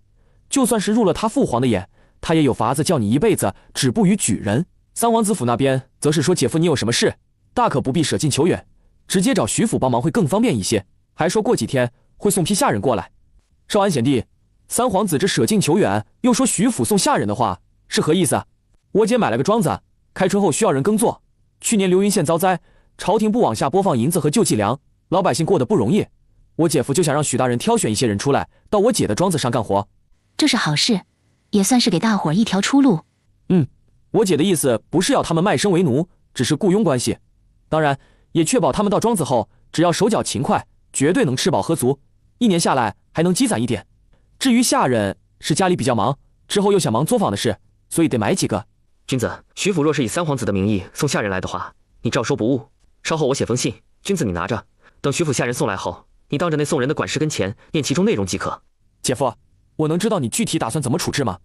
就算是入了他父皇的眼，他也有法子叫你一辈子止步于举人。三皇子府那边则是说姐夫你有什么事，大可不必舍近求远，直接找徐府帮忙会更方便一些。还说过几天会送批下人过来。少安贤弟，三皇子这舍近求远，又说徐府送下人的话，是何意思？我姐买了个庄子，开春后需要人耕作。去年流云县遭灾，朝廷不往下拨放银子和救济粮，老百姓过得不容易。我姐夫就想让许大人挑选一些人出来，到我姐的庄子上干活。这是好事，也算是给大伙儿一条出路。我姐的意思不是要他们卖身为奴，只是雇佣关系。当然，也确保他们到庄子后，只要手脚勤快，绝对能吃饱喝足，一年下来还能积攒一点。至于下人，是家里比较忙，之后又想忙作坊的事，所以得买几个。君子，徐府若是以三皇子的名义送下人来的话，你照收不误。稍后我写封信，君子你拿着，等徐府下人送来后，你当着那送人的管事跟前念其中内容即可。姐夫，我能知道你具体打算怎么处置吗？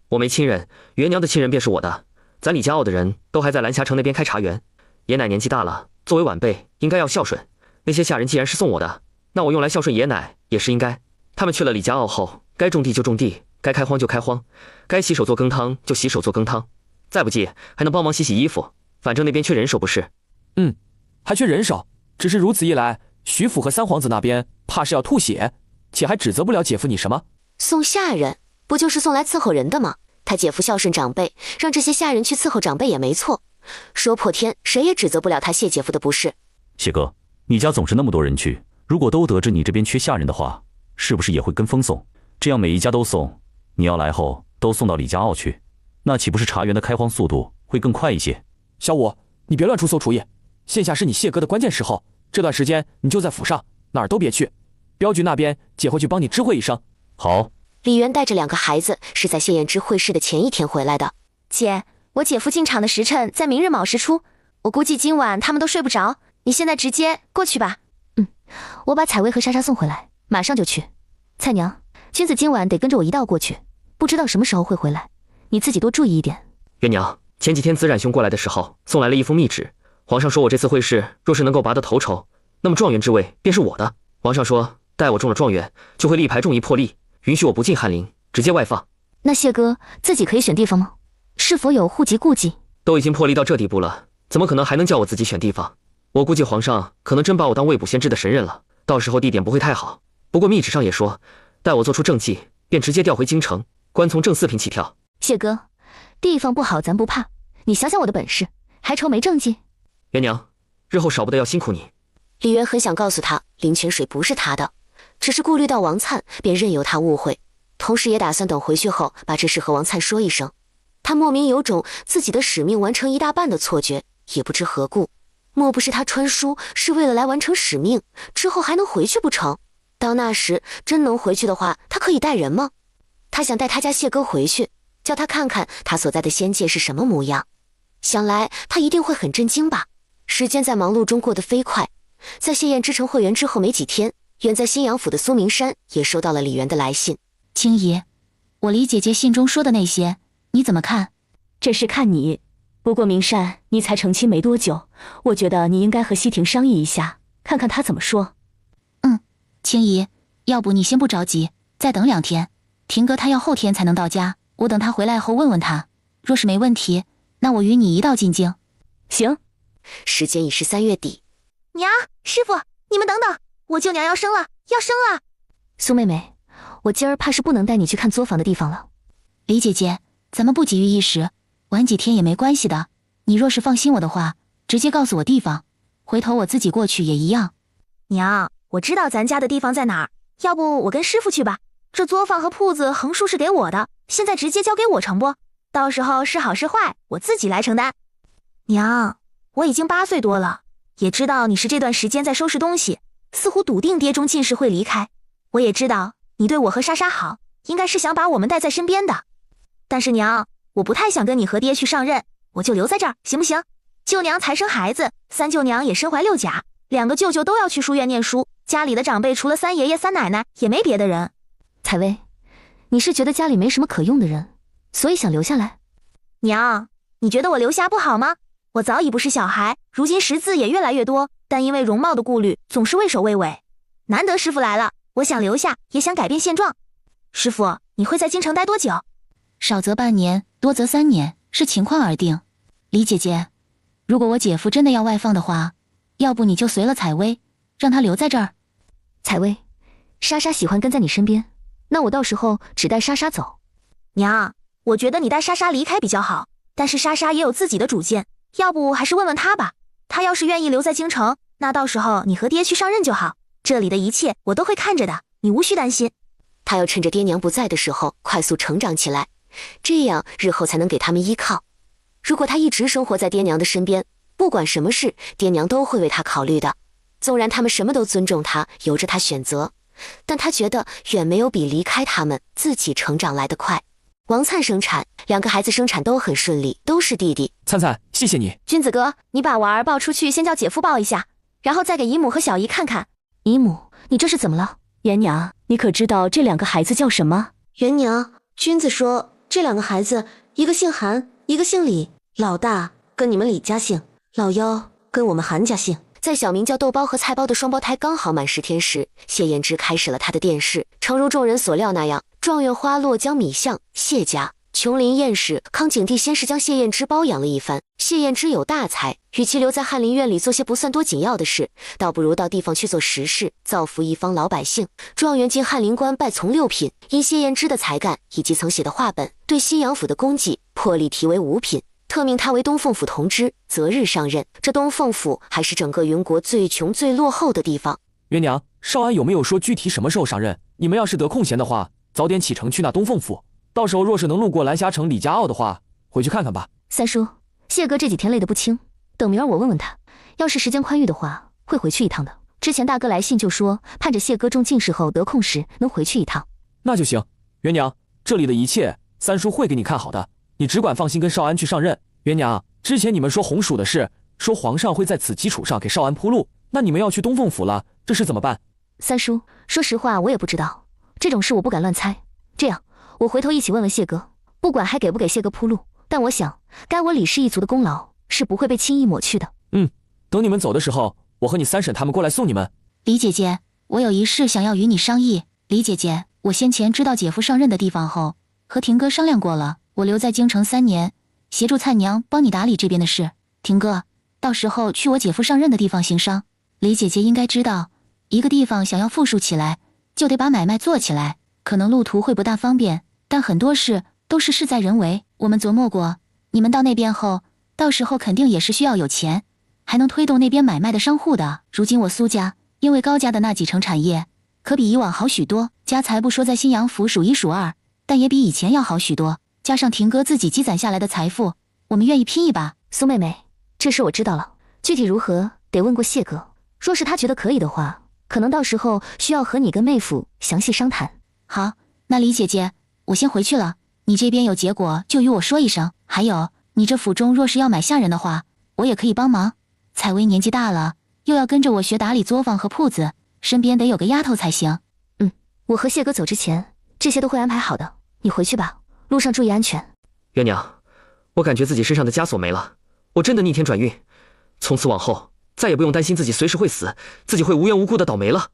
我没亲人，元娘的亲人便是我的。咱李家傲的人都还在蓝霞城那边开茶园，爷奶年纪大了，作为晚辈应该要孝顺。那些下人既然是送我的，那我用来孝顺爷奶也是应该。他们去了李家傲后，该种地就种地，该开荒就开荒，该洗手做羹汤就洗手做羹汤，再不济还能帮忙洗洗衣服。反正那边缺人手不是？还缺人手，只是如此一来，徐府和三皇子那边怕是要吐血，且还指责不了姐夫你什么。送下人不就是送来伺候人的吗？他姐夫孝顺长辈，让这些下人去伺候长辈也没错。说破天，谁也指责不了他谢姐夫的不是。谢哥，你家总是那么多人去，如果都得知你这边缺下人的话，是不是也会跟风送？这样每一家都送，你要来后都送到李家傲去，那岂不是茶园的开荒速度会更快一些？小五，你别乱出馊主意，现下是你谢哥的关键时候，这段时间你就在府上，哪儿都别去。镖局那边姐会去帮你知会一声。好。李元带着2个孩子是在谢燕之会试的前一天回来的。姐，我姐夫进场的时辰在明日卯时出，我估计今晚他们都睡不着，你现在直接过去吧。我把彩薇和莎莎送回来，马上就去。蔡娘，君子今晚得跟着我一道过去，不知道什么时候会回来，你自己多注意一点。元娘，前几天子冉兄过来的时候，送来了一封密旨，皇上说我这次会试若是能够拔得头筹，那么状元之位便是我的。皇上说待我中了状元，就会力排众议破例，允许我不进翰林，直接外放。那谢哥自己可以选地方吗？是否有户籍顾忌？都已经破例到这地步了，怎么可能还能叫我自己选地方？我估计皇上可能真把我当未卜先知的神人了，到时候地点不会太好。不过密旨上也说，待我做出政绩，便直接调回京城，官从正4品起跳。谢哥，地方不好咱不怕，你想想我的本事，还愁没政绩？元娘，日后少不得要辛苦你。李渊很想告诉他灵泉水不是他的，只是顾虑到王粲，便任由他误会，同时也打算等回去后把这事和王粲说一声。他莫名有种自己的使命完成一大半的错觉，也不知何故。莫不是他穿书是为了来完成使命，之后还能回去不成？到那时真能回去的话，他可以带人吗？他想带他家谢哥回去，叫他看看他所在的仙界是什么模样。想来他一定会很震惊吧。时间在忙碌中过得飞快，在谢燕之城会员之后没几天，远在新阳府的苏明山也收到了李元的来信。青姨，我李姐姐信中说的那些，你怎么看？这是看你。不过明山，你才成亲没多久，我觉得你应该和西庭商议一下，看看他怎么说。青姨，要不你先不着急，再等2天。庭哥他要后天才能到家，我等他回来后问问他，若是没问题，那我与你一道进京。行。时间已是3月底。娘，师傅，你们等等，我舅娘要生了，要生了！苏妹妹，我今儿怕是不能带你去看作坊的地方了。李姐姐，咱们不急于一时，晚几天也没关系的。你若是放心我的话，直接告诉我地方，回头我自己过去也一样。娘，我知道咱家的地方在哪儿，要不我跟师傅去吧。这作坊和铺子横竖是给我的，现在直接交给我承不？到时候是好是坏，我自己来承担。娘，我已经8岁多了，也知道你是这段时间在收拾东西，似乎笃定爹中进士会离开。我也知道你对我和莎莎好，应该是想把我们带在身边的。但是娘，我不太想跟你和爹去上任，我就留在这儿，行不行？舅娘才生孩子，3舅娘也身怀6甲，2个舅舅都要去书院念书，家里的长辈除了3爷爷3奶奶，也没别的人。采薇，你是觉得家里没什么可用的人，所以想留下来？娘，你觉得我留下不好吗？我早已不是小孩，如今识字也越来越多，但因为容貌的顾虑，总是畏首畏尾。难得师傅来了，我想留下，也想改变现状。师傅，你会在京城待多久？少则半年，多则3年，视情况而定。李姐姐，如果我姐夫真的要外放的话，要不你就随了采薇，让他留在这儿。采薇，莎莎喜欢跟在你身边，那我到时候只带莎莎走。娘，我觉得你带莎莎离开比较好，但是莎莎也有自己的主见，要不还是问问她吧。她要是愿意留在京城，那到时候你和爹去上任就好。这里的一切我都会看着的，你无需担心。他要趁着爹娘不在的时候快速成长起来，这样日后才能给他们依靠。如果他一直生活在爹娘的身边，不管什么事，爹娘都会为他考虑的。纵然他们什么都尊重他，由着他选择，但他觉得远没有比离开他们自己成长来得快。王灿生产，2个孩子生产都很顺利，都是弟弟。灿灿，谢谢你。君子哥，你把娃儿抱出去，先叫姐夫抱一下，然后再给姨母和小姨看看。姨母，你这是怎么了？元娘，你可知道这2个孩子叫什么？元娘，君子说这2个孩子，一个姓韩，一个姓李，老大跟你们李家姓，老幺跟我们韩家姓。在小名叫豆包和菜包的双胞胎刚好满10天时，谢燕之开始了他的电视。诚如众人所料那样，状元花落江米巷，谢家琼林宴士康景帝先是将谢燕之包养了一番。谢燕之有大才，与其留在翰林院里做些不算多紧要的事，倒不如到地方去做实事，造福一方老百姓。状元进翰林官拜从6品，因谢燕之的才干以及曾写的话本，对西阳府的功绩破例提为5品，特命他为东凤府同知，择日上任。这东凤府还是整个云国最穷最落后的地方。元娘，少安有没有说具体什么时候上任？你们要是得空闲的话，早点启程去那东凤府，到时候若是能路过蓝霞城李家坳的话，回去看看吧。三叔，谢哥这几天累得不轻，等明儿我问问他，要是时间宽裕的话，会回去一趟的。之前大哥来信就说，盼着谢哥中进士后得空时能回去一趟。那就行，元娘，这里的一切三叔会给你看好的，你只管放心跟少安去上任。元娘，之前你们说红薯的事，说皇上会在此基础上给少安铺路，那你们要去东凤府了，这事怎么办？三叔，说实话我也不知道，这种事我不敢乱猜。这样，我回头一起问问谢哥，不管还给不给谢哥铺路，但我想该我李氏一族的功劳是不会被轻易抹去的。等你们走的时候，我和你三婶他们过来送你们。李姐姐，我有一事想要与你商议。李姐姐，我先前知道姐夫上任的地方后，和廷哥商量过了，我留在京城3年，协助灿娘帮你打理这边的事。廷哥，到时候去我姐夫上任的地方行商。李姐姐应该知道，一个地方想要富庶起来，就得把买卖做起来，可能路途会不大方便，但很多事都是事在人为。我们琢磨过，你们到那边后，到时候肯定也是需要有钱，还能推动那边买卖的商户的。如今我苏家因为高家的那几成产业，可比以往好许多，家财不说在新阳府数1数2，但也比以前要好许多。加上廷哥自己积攒下来的财富，我们愿意拼一把。苏妹妹，这事我知道了，具体如何得问过谢哥，若是他觉得可以的话，可能到时候需要和你跟妹夫详细商谈。好，那李姐姐，我先回去了，你这边有结果就与我说一声。还有，你这府中若是要买下人的话，我也可以帮忙。采薇年纪大了，又要跟着我学打理作坊和铺子，身边得有个丫头才行。我和谢哥走之前，这些都会安排好的。你回去吧，路上注意安全。元娘，我感觉自己身上的枷锁没了，我真的逆天转运，从此往后再也不用担心自己随时会死，自己会无缘无故的倒霉了。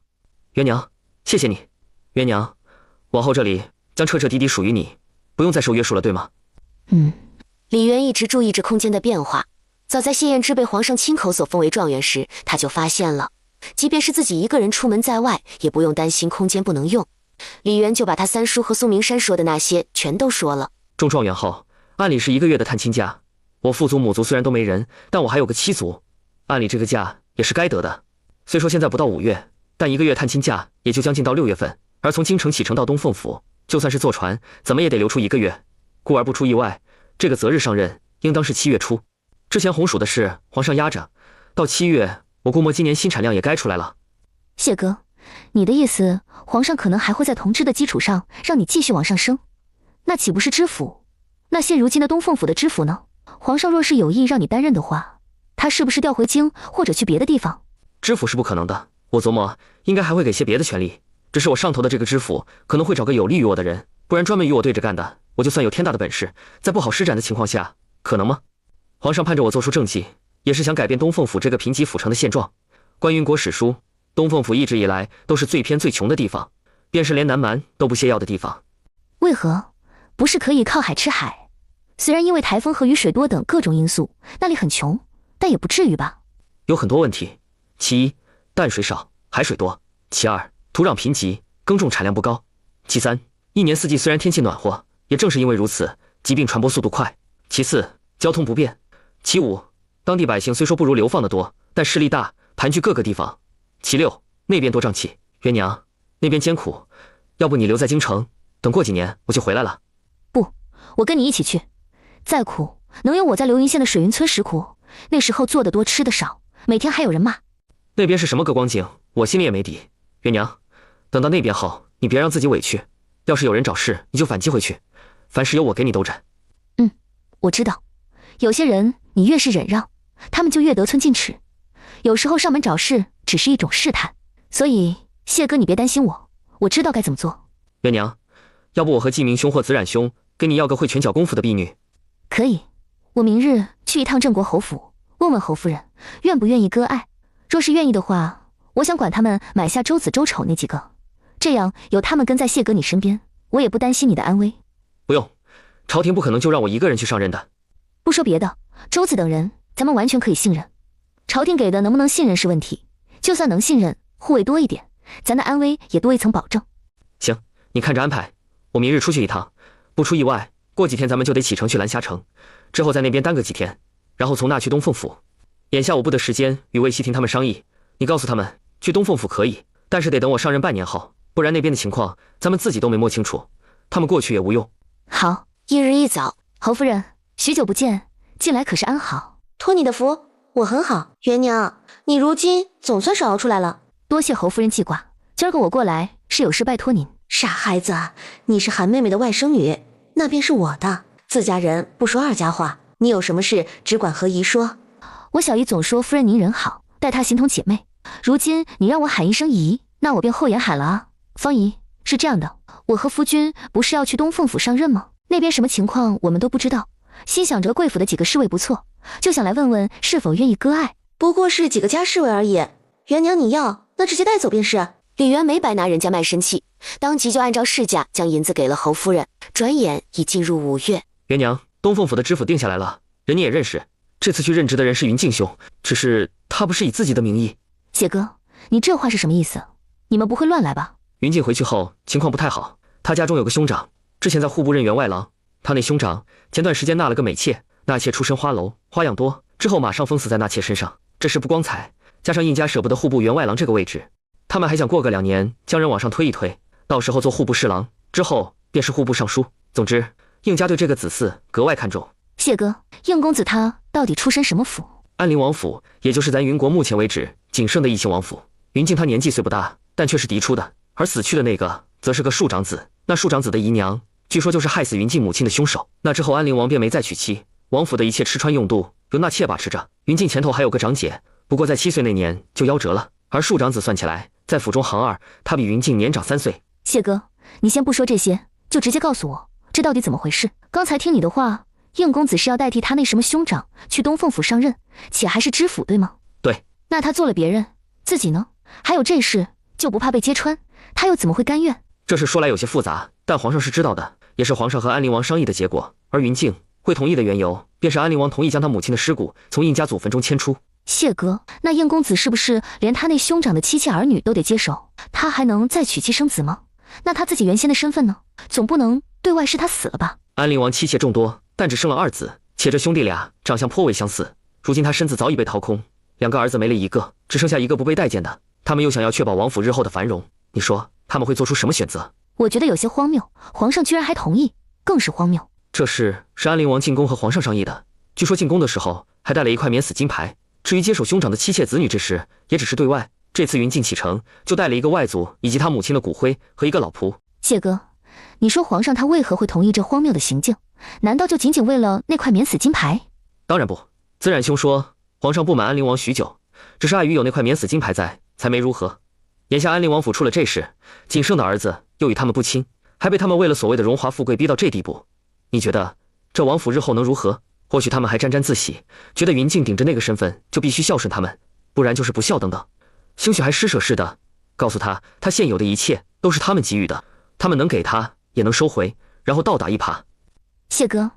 元娘，谢谢你。元娘，往后这里将彻彻底底属于你，不用再受约束了，对吗？李渊一直注意着空间的变化，早在谢燕之被皇上亲口所封为状元时，他就发现了，即便是自己一个人出门在外，也不用担心空间不能用。李渊就把他三叔和苏明山说的那些全都说了。中状元后，按理是1个月的探亲假，我父祖母族虽然都没人，但我还有个妻族，按理这个假也是该得的。虽说现在不到5月，但1个月探亲假也就将近到6月份，而从京城启程到东凤府，就算是坐船，怎么也得留出1个月。故而不出意外，这个择日上任应当是7月初。之前红薯的事，皇上压着，到7月，我估摸今年新产量也该出来了。谢哥，你的意思，皇上可能还会在同知的基础上让你继续往上升，那岂不是知府？那现如今的东凤府的知府呢？皇上若是有意让你担任的话，他是不是调回京或者去别的地方？知府是不可能的，我琢磨应该还会给些别的权利，只是我上头的这个知府可能会找个有利于我的人，不然专门与我对着干的，我就算有天大的本事，在不好施展的情况下，可能吗？皇上盼着我做出政绩，也是想改变东凤府这个贫瘠府城的现状。观云国史书，东凤府一直以来都是最偏最穷的地方，便是连南蛮都不屑要的地方。为何？不是可以靠海吃海？虽然因为台风和雨水多等各种因素，那里很穷，但也不至于吧？有很多问题。其一，淡水少，海水多；其二，土壤贫瘠，耕种产量不高；其三，一年四季虽然天气暖和，也正是因为如此，疾病传播速度快；其四，交通不便；其五，当地百姓虽说不如流放的多，但势力大，盘踞各个地方；其六，那边多瘴气。元娘，那边艰苦，要不你留在京城，等过几年我就回来了。不，我跟你一起去。再苦，能有我在流云县的水云村食苦。那时候做得多，吃得少，每天还有人骂。那边是什么个光景，我心里也没底。元娘，等到那边后，你别让自己委屈。要是有人找事，你就反击回去，凡事由我给你兜着。我知道，有些人你越是忍让，他们就越得寸进尺。有时候上门找事只是一种试探，所以谢哥你别担心我知道该怎么做。元娘，要不我和季明兄或子冉兄跟你要个会拳脚功夫的婢女？可以，我明日去一趟郑国侯府，问问侯夫人愿不愿意割爱。若是愿意的话，我想管他们买下周子周丑那几个，这样有他们跟在谢哥你身边，我也不担心你的安危。不用，朝廷不可能就让我一个人去上任的。不说别的，周子等人咱们完全可以信任，朝廷给的能不能信任是问题，就算能信任，护卫多一点，咱的安危也多一层保证。行，你看着安排，我明日出去一趟，不出意外，过几天咱们就得启程去蓝霞城，之后在那边耽搁几天，然后从那去东凤府。眼下我部的时间与魏西庭他们商议，你告诉他们去东凤府可以，但是得等我上任半年后，不然那边的情况咱们自己都没摸清楚，他们过去也无用。好，一日一早，侯夫人，许久不见，近来可是安好？托你的福，我很好。元娘，你如今总算是熬出来了，多谢侯夫人记挂。今儿个我过来是有事拜托您。傻孩子，你是韩妹妹的外甥女，那便是我的，自家人不说二家话，你有什么事只管和姨说。我小姨总说夫人您人好，待她形同姐妹，如今你让我喊一声姨，那我便厚颜喊了啊。方姨，是这样的，我和夫君不是要去东凤府上任吗？那边什么情况我们都不知道，心想着贵府的几个侍卫不错，就想来问问是否愿意割爱。不过是几个家侍卫而已，元娘你要，那直接带走便是。李元没白拿人家卖身契，当即就按照市价将银子给了侯夫人。转眼已进入5月。元娘，东凤府的知府定下来了，人你也认识，这次去任职的人是云静兄，只是他不是以自己的名义。谢哥，你这话是什么意思？你们不会乱来吧？云静回去后情况不太好，他家中有个兄长，之前在户部任员外郎，他那兄长前段时间纳了个美妾，那妾出身花楼，花样多，之后马上封死在那妾身上，这事不光彩，加上应家舍不得户部员外郎这个位置，他们还想过个2年将人往上推一推，到时候做户部侍郎，之后便是户部尚书。总之，应家对这个子嗣格外看重。谢哥，应公子他到底出身什么府？安陵王府，也就是咱云国目前为止仅剩的一姓王府。云静他年纪虽不大，但却是嫡出的，而死去的那个则是个庶长子，那庶长子的姨娘据说就是害死云静母亲的凶手。那之后安陵王便没再娶妻，王府的一切吃穿用度由那妾把持着。云静前头还有个长姐，不过在7岁那年就夭折了，而庶长子算起来在府中行2，他比云静年长3岁。谢哥，你先不说这些，就直接告诉我这到底怎么回事？刚才听你的话，应公子是要代替他那什么兄长去东凤府上任，且还是知府，对吗？对。那他做了别人，自己呢？还有这事就不怕被揭穿？他又怎么会甘愿？这事说来有些复杂，但皇上是知道的，也是皇上和安陵王商议的结果。而云静会同意的缘由，便是安陵王同意将他母亲的尸骨从应家祖坟中迁出。谢哥，那应公子是不是连他那兄长的妻妾儿女都得接手？他还能再娶妻生子吗？那他自己原先的身份呢？总不能对外是他死了吧？安陵王妻妾众多，但只生了2子，且这兄弟俩长相颇为相似。如今他身子早已被掏空，2个儿子没了1个，只剩下1个不被待见的。他们又想要确保王府日后的繁荣，你说他们会做出什么选择？我觉得有些荒谬，皇上居然还同意，更是荒谬。这事是安陵王进宫和皇上商议的，据说进宫的时候还带了一块免死金牌。至于接手兄长的妻妾子女这事，也只是对外。这次云静启程，就带了一个外族以及他母亲的骨灰和一个老仆。谢哥，你说皇上他为何会同意这荒谬的行径？难道就仅仅为了那块免死金牌？当然不，子冉兄说皇上不满安陵王许久，只是碍于有那块免死金牌在，才没如何。眼下安陵王府出了这事，仅剩的儿子又与他们不亲，还被他们为了所谓的荣华富贵逼到这地步，你觉得这王府日后能如何？或许他们还沾沾自喜，觉得云静顶着那个身份就必须孝顺他们，不然就是不孝等等。兴许还施舍似的，告诉他他现有的一切都是他们给予的，他们能给他也能收回，然后倒打一耙。谢哥，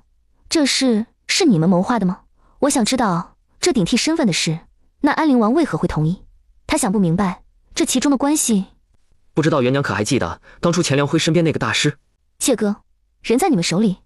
这事是你们谋划的吗？我想知道这顶替身份的事，那安陵王为何会同意？他想不明白这其中的关系。不知道元娘可还记得当初钱良辉身边那个大师？谢哥，人在你们手里。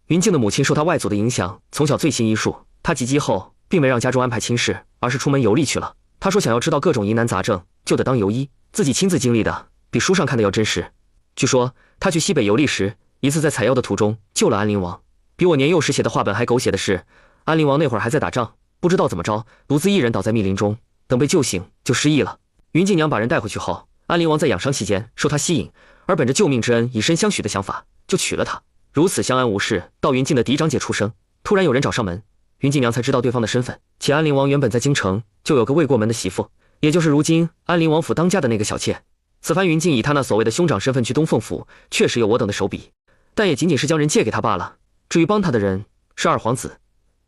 云静的母亲受她外祖的影响，从小醉心医术。她及笄后，并没让家中安排亲事，而是出门游历去了。她说想要知道各种疑难杂症，就得当游医，自己亲自经历的，比书上看的要真实。据说她去西北游历时，一次在采药的途中救了安陵王。比我年幼时写的话本还狗血的是，安陵王那会儿还在打仗，不知道怎么着，独自一人倒在密林中，等被救醒就失忆了。云静娘把人带回去后，安陵王在养伤期间受她吸引，而本着救命之恩以身相许的想法，就娶了她。如此相安无事，到云静的嫡长姐出生，突然有人找上门，云静娘才知道对方的身份。且安陵王原本在京城就有个未过门的媳妇，也就是如今安陵王府当家的那个小妾。此番云静以他那所谓的兄长身份去东凤府，确实有我等的手笔，但也仅仅是将人借给他罢了。至于帮他的人是二皇子，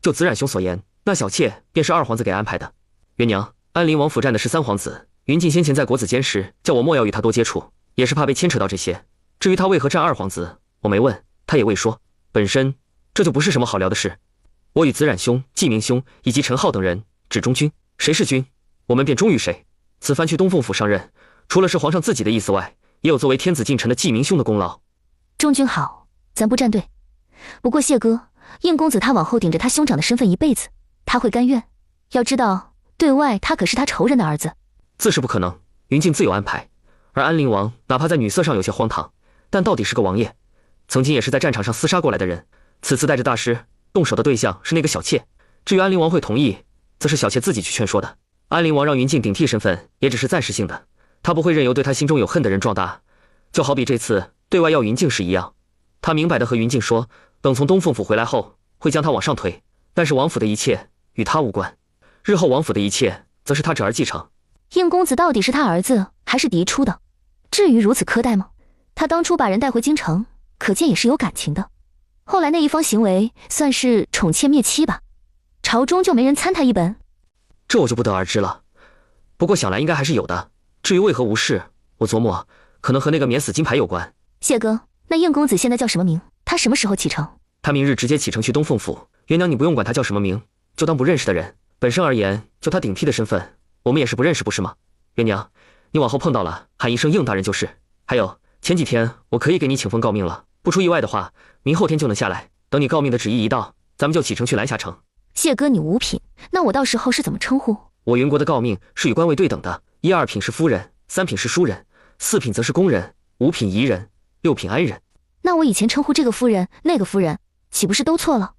就子冉兄所言，那小妾便是二皇子给安排的。元娘，安陵王府占的是三皇子，云静先前在国子监时叫我莫要与他多接触，也是怕被牵扯到这些。至于他为何占二皇子，我没问，他也未说，本身这就不是什么好聊的事。我与子冉兄、季明兄以及陈浩等人只忠君，谁是君，我们便忠于谁。此番去东凤府上任，除了是皇上自己的意思外，也有作为天子近臣的季明兄的功劳。忠君好，咱不站队。不过谢哥，应公子他往后顶着他兄长的身份一辈子，他会甘愿？要知道，对外他可是他仇人的儿子。自是不可能，云静自有安排。而安陵王哪怕在女色上有些荒唐，但到底是个王爷，曾经也是在战场上厮杀过来的人。此次带着大师动手的对象是那个小妾，至于安陵王会同意，则是小妾自己去劝说的。安陵王让云静顶替身份，也只是暂时性的，他不会任由对他心中有恨的人壮大。就好比这次对外要云静时一样，他明摆的和云静说，等从东凤府回来后，会将他往上推，但是王府的一切与他无关，日后王府的一切则是他侄儿继承。应公子到底是他儿子还是嫡出的？至于如此苛待吗？他当初把人带回京城，可见也是有感情的。后来那一方行为算是宠妾灭妻吧？朝中就没人参他一本？这我就不得而知了，不过想来应该还是有的。至于为何无事，我琢磨可能和那个免死金牌有关。谢哥，那应公子现在叫什么名？他什么时候启程？他明日直接启程去东凤府。元娘，你不用管他叫什么名，就当不认识的人。本身而言，就他顶替的身份，我们也是不认识，不是吗？元娘，你往后碰到了，喊一声应大人就是。还有前几天我可以给你请封诰命了，不出意外的话，明后天就能下来。等你诰命的旨意一到，咱们就启程去蓝霞城。谢哥，你五品，那我到时候是怎么称呼？我云国的诰命是与官位对等的，1、2品是夫人，3品是淑人，4品则是宫人，5品仪人，6品安人。那我以前称呼这个夫人那个夫人，岂不是都错了？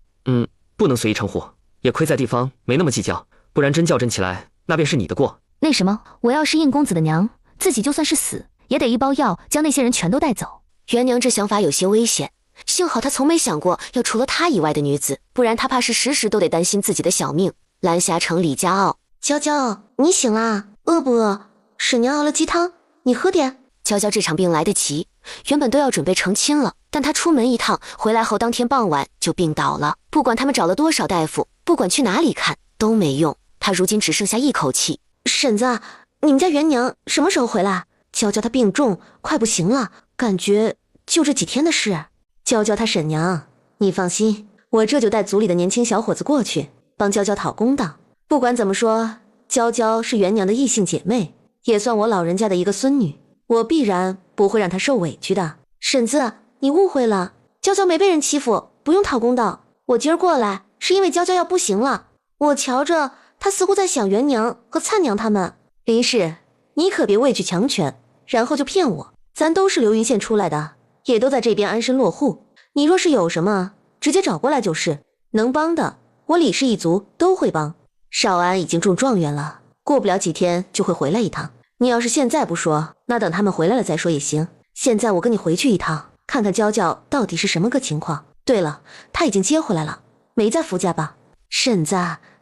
不能随意称呼，也亏在地方没那么计较，不然真较真起来，那便是你的过。那什么，我要是应公子的娘，自己就算是死，也得一包药将那些人全都带走。元娘这想法有些危险，幸好她从没想过要除了她以外的女子，不然她怕是时时都得担心自己的小命。蓝霞城李家傲，娇娇，你醒啦？饿不饿？婶娘熬了鸡汤，你喝点。娇娇这场病来得急，原本都要准备成亲了，但她出门一趟，回来后当天傍晚就病倒了。不管他们找了多少大夫，不管去哪里看都没用，她如今只剩下一口气。婶子，你们家元娘什么时候回来？娇娇她病重，快不行了，感觉就这几天的事。娇娇她婶娘，你放心，我这就带族里的年轻小伙子过去，帮娇娇讨公道。不管怎么说，娇娇是元娘的异性姐妹，也算我老人家的一个孙女，我必然不会让她受委屈的。婶子，你误会了，娇娇没被人欺负，不用讨公道。我今儿过来是因为娇娇要不行了，我瞧着她似乎在想元娘和灿娘他们。林氏，你可别畏惧强权，然后就骗我。咱都是流云县出来的，也都在这边安身落户。你若是有什么，直接找过来就是，能帮的，我李氏一族都会帮。少安已经中状元了，过不了几天就会回来一趟。你要是现在不说，那等他们回来了再说也行。现在我跟你回去一趟，看看娇娇到底是什么个情况。对了，她已经接回来了，没在夫家吧？婶子，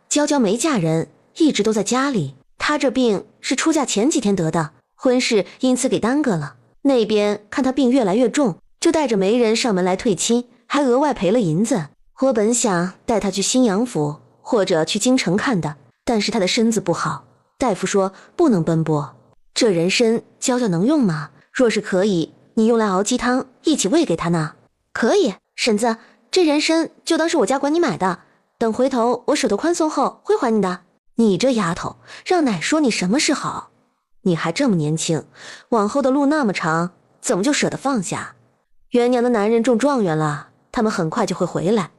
娇娇没嫁人，一直都在家里。她这病是出嫁前几天得的，婚事因此给耽搁了。那边看她病越来越重，就带着媒人上门来退亲，还额外赔了银子。我本想带他去新阳府或者去京城看的，但是他的身子不好，大夫说不能奔波。这人参娇娇能用吗？若是可以，你用来熬鸡汤一起喂给他呢。可以，婶子，这人参就当是我家管你买的，等回头我手头宽松后会还你的。你这丫头，让奶说你什么是好？你还这么年轻，往后的路那么长，怎么就舍得放下？元娘的男人中状元了，他们很快就会回来，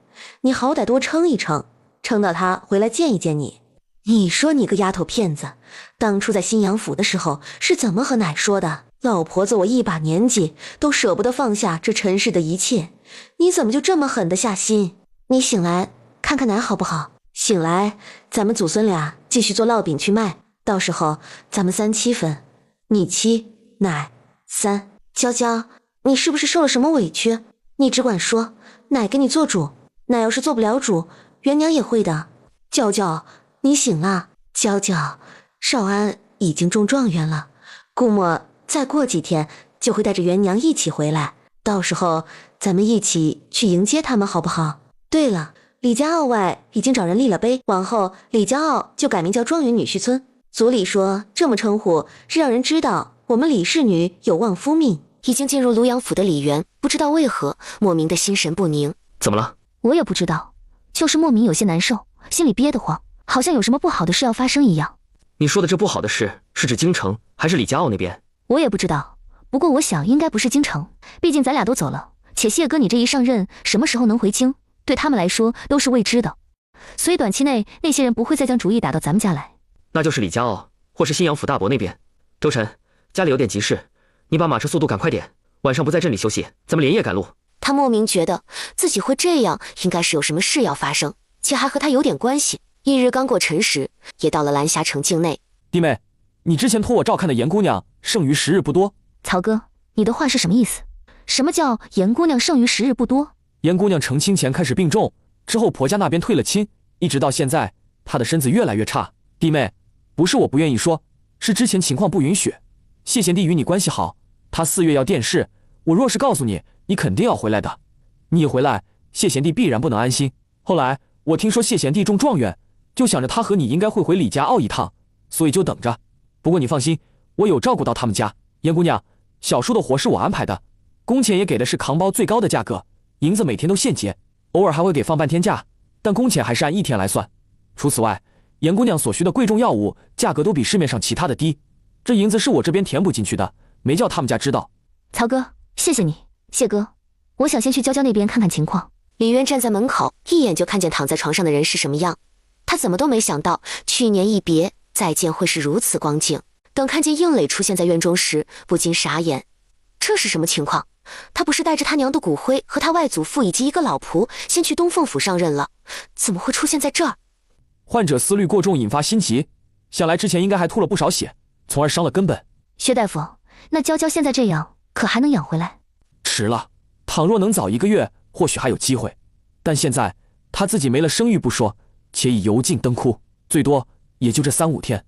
你好歹多撑一撑，撑到他回来见一见你。你说你个丫头片子，当初在新阳府的时候是怎么和奶说的？老婆子我一把年纪都舍不得放下这尘世的一切，你怎么就这么狠得下心？你醒来看看奶好不好？醒来咱们祖孙俩继续做烙饼去卖，到时候咱们3-7分，你7，奶3。娇娇，你是不是受了什么委屈？你只管说，奶给你做主。奶要是做不了主，元娘也会的。娇娇，你醒了。娇娇，少安已经中状元了，顾墨再过几天就会带着元娘一起回来，到时候咱们一起去迎接他们好不好？对了，李家傲外已经找人立了碑，往后李家傲就改名叫状元女婿村。族里说这么称呼是让人知道我们李氏女有望夫命。已经进入庐阳府的李渊不知道为何莫名的心神不宁。怎么了？我也不知道，就是莫名有些难受，心里憋得慌，好像有什么不好的事要发生一样。你说的这不好的事是指京城还是李家傲那边？我也不知道，不过我想应该不是京城，毕竟咱俩都走了，且谢哥你这一上任什么时候能回京，对他们来说都是未知的，所以短期内那些人不会再将主意打到咱们家来。那就是李家傲或是新阳府大伯那边。周晨，家里有点急事，你把马车速度赶快点，晚上不在镇里休息，咱们连夜赶路。他莫名觉得自己会这样，应该是有什么事要发生，且还和他有点关系。一日刚过辰时，也到了蓝霞城境内。弟妹，你之前托我照看的严姑娘剩余时日不多。曹哥，你的话是什么意思？什么叫严姑娘剩余时日不多？严姑娘成亲前开始病重，之后婆家那边退了亲，一直到现在，她的身子越来越差。弟妹，不是我不愿意说，是之前情况不允许。谢贤弟与你关系好，他4月要殿试，我若是告诉你，你肯定要回来的。你一回来，谢贤弟必然不能安心。后来我听说谢贤弟中状元，就想着他和你应该会回李家傲一趟，所以就等着。不过你放心，我有照顾到他们家。严姑娘，小叔的活是我安排的，工钱也给的是扛包最高的价格，银子每天都现结，偶尔还会给放半天假，但工钱还是按1天来算。除此外，严姑娘所需的贵重药物价格都比市面上其他的低，这银子是我这边填补进去的，没叫他们家知道。曹哥，谢谢你。谢哥，我想先去娇娇那边看看情况。李渊站在门口，一眼就看见躺在床上的人是什么样。他怎么都没想到，去年一别再见会是如此光景。等看见应磊出现在院中时，不禁傻眼。这是什么情况？他不是带着他娘的骨灰和他外祖父以及一个老仆先去东凤府上任了，怎么会出现在这儿？患者思虑过重引发心疾，想来之前应该还吐了不少血，从而伤了根本。薛大夫，那娇娇现在这样，可还能养回来？迟了，倘若能早1个月，或许还有机会。但现在她自己没了声誉不说，且已油尽灯枯，最多也就这3-5天。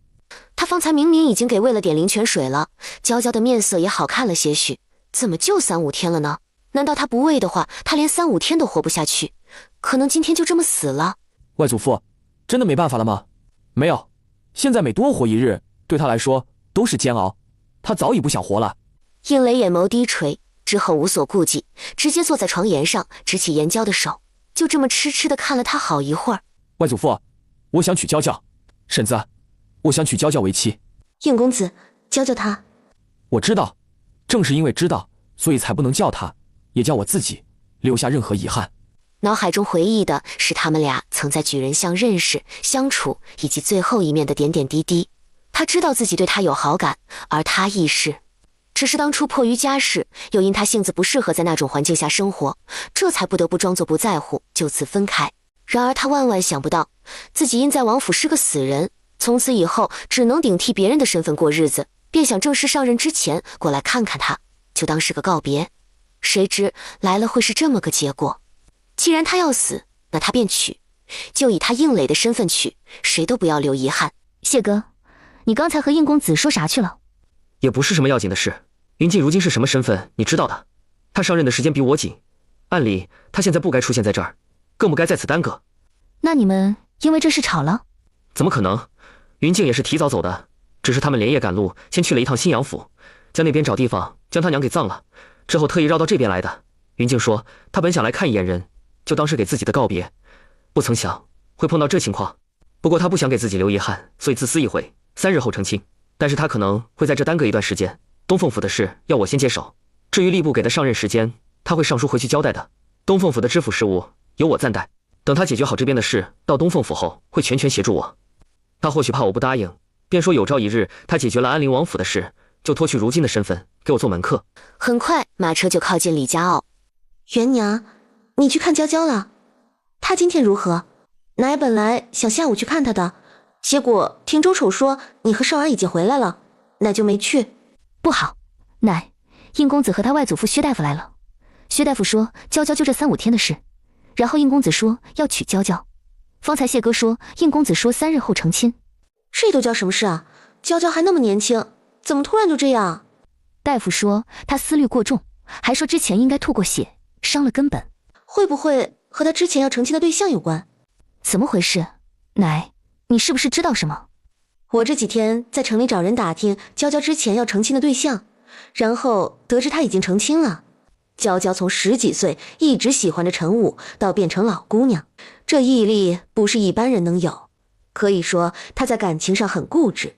他方才明明已经给喂了点灵泉水了，娇娇的面色也好看了些许，怎么就3-5天了呢？难道他不喂的话，他连3-5天都活不下去，可能今天就这么死了？外祖父，真的没办法了吗？没有，现在每多活1日，对他来说都是煎熬，他早已不想活了。应磊眼眸低垂，之后无所顾忌，直接坐在床沿上，执起严娇的手，就这么痴痴地看了他好一会儿。外祖父，我想娶娇娇。婶子，我想娶娇娇为妻。应公子，娇娇她……我知道，正是因为知道，所以才不能叫她，也叫我自己留下任何遗憾。脑海中回忆的是他们俩曾在举人巷认识、相处，以及最后一面的点点滴滴。他知道自己对他有好感，而他亦是。只是当初迫于家事，又因他性子不适合在那种环境下生活，这才不得不装作不在乎，就此分开。然而他万万想不到，自己因在王府是个死人，从此以后只能顶替别人的身份过日子，便想正式上任之前过来看看他，就当是个告别。谁知来了会是这么个结果。既然他要死，那他便娶，就以他应磊的身份娶，谁都不要留遗憾。谢哥，你刚才和应公子说啥去了？也不是什么要紧的事。云静如今是什么身份，你知道的。她上任的时间比我紧，按理她现在不该出现在这儿。更不该在此耽搁。那你们因为这事吵了？怎么可能？云静也是提早走的，只是他们连夜赶路，先去了一趟新阳府，在那边找地方将他娘给葬了，之后特意绕到这边来的。云静说，她本想来看一眼人，就当是给自己的告别，不曾想会碰到这情况。不过她不想给自己留遗憾，所以自私一回，3日后成亲。但是她可能会在这耽搁一段时间。东凤府的事要我先接手，至于吏部给的上任时间，他会上书回去交代的。东凤府的知府事务由我暂代，等他解决好这边的事，到东凤府后会全权协助我。他或许怕我不答应，便说有朝一日他解决了安陵王府的事，就脱去如今的身份给我做门客。很快马车就靠近李家坳。元娘，你去看娇娇了？她今天如何？奶本来想下午去看她的，结果听周丑说你和少儿已经回来了，奶就没去。不好，奶，应公子和他外祖父薛大夫来了。薛大夫说娇娇就这3、5天的事，然后应公子说要娶娇娇。方才谢哥说应公子说3日后成亲。这都叫什么事啊？娇娇还那么年轻，怎么突然就这样？大夫说她思虑过重，还说之前应该吐过血，伤了根本。会不会和她之前要成亲的对象有关？怎么回事？奶，你是不是知道什么？我这几天在城里找人打听娇娇之前要成亲的对象，然后得知她已经成亲了。娇娇从10几岁一直喜欢着陈武，到变成老姑娘，这毅力不是一般人能有。可以说她在感情上很固执，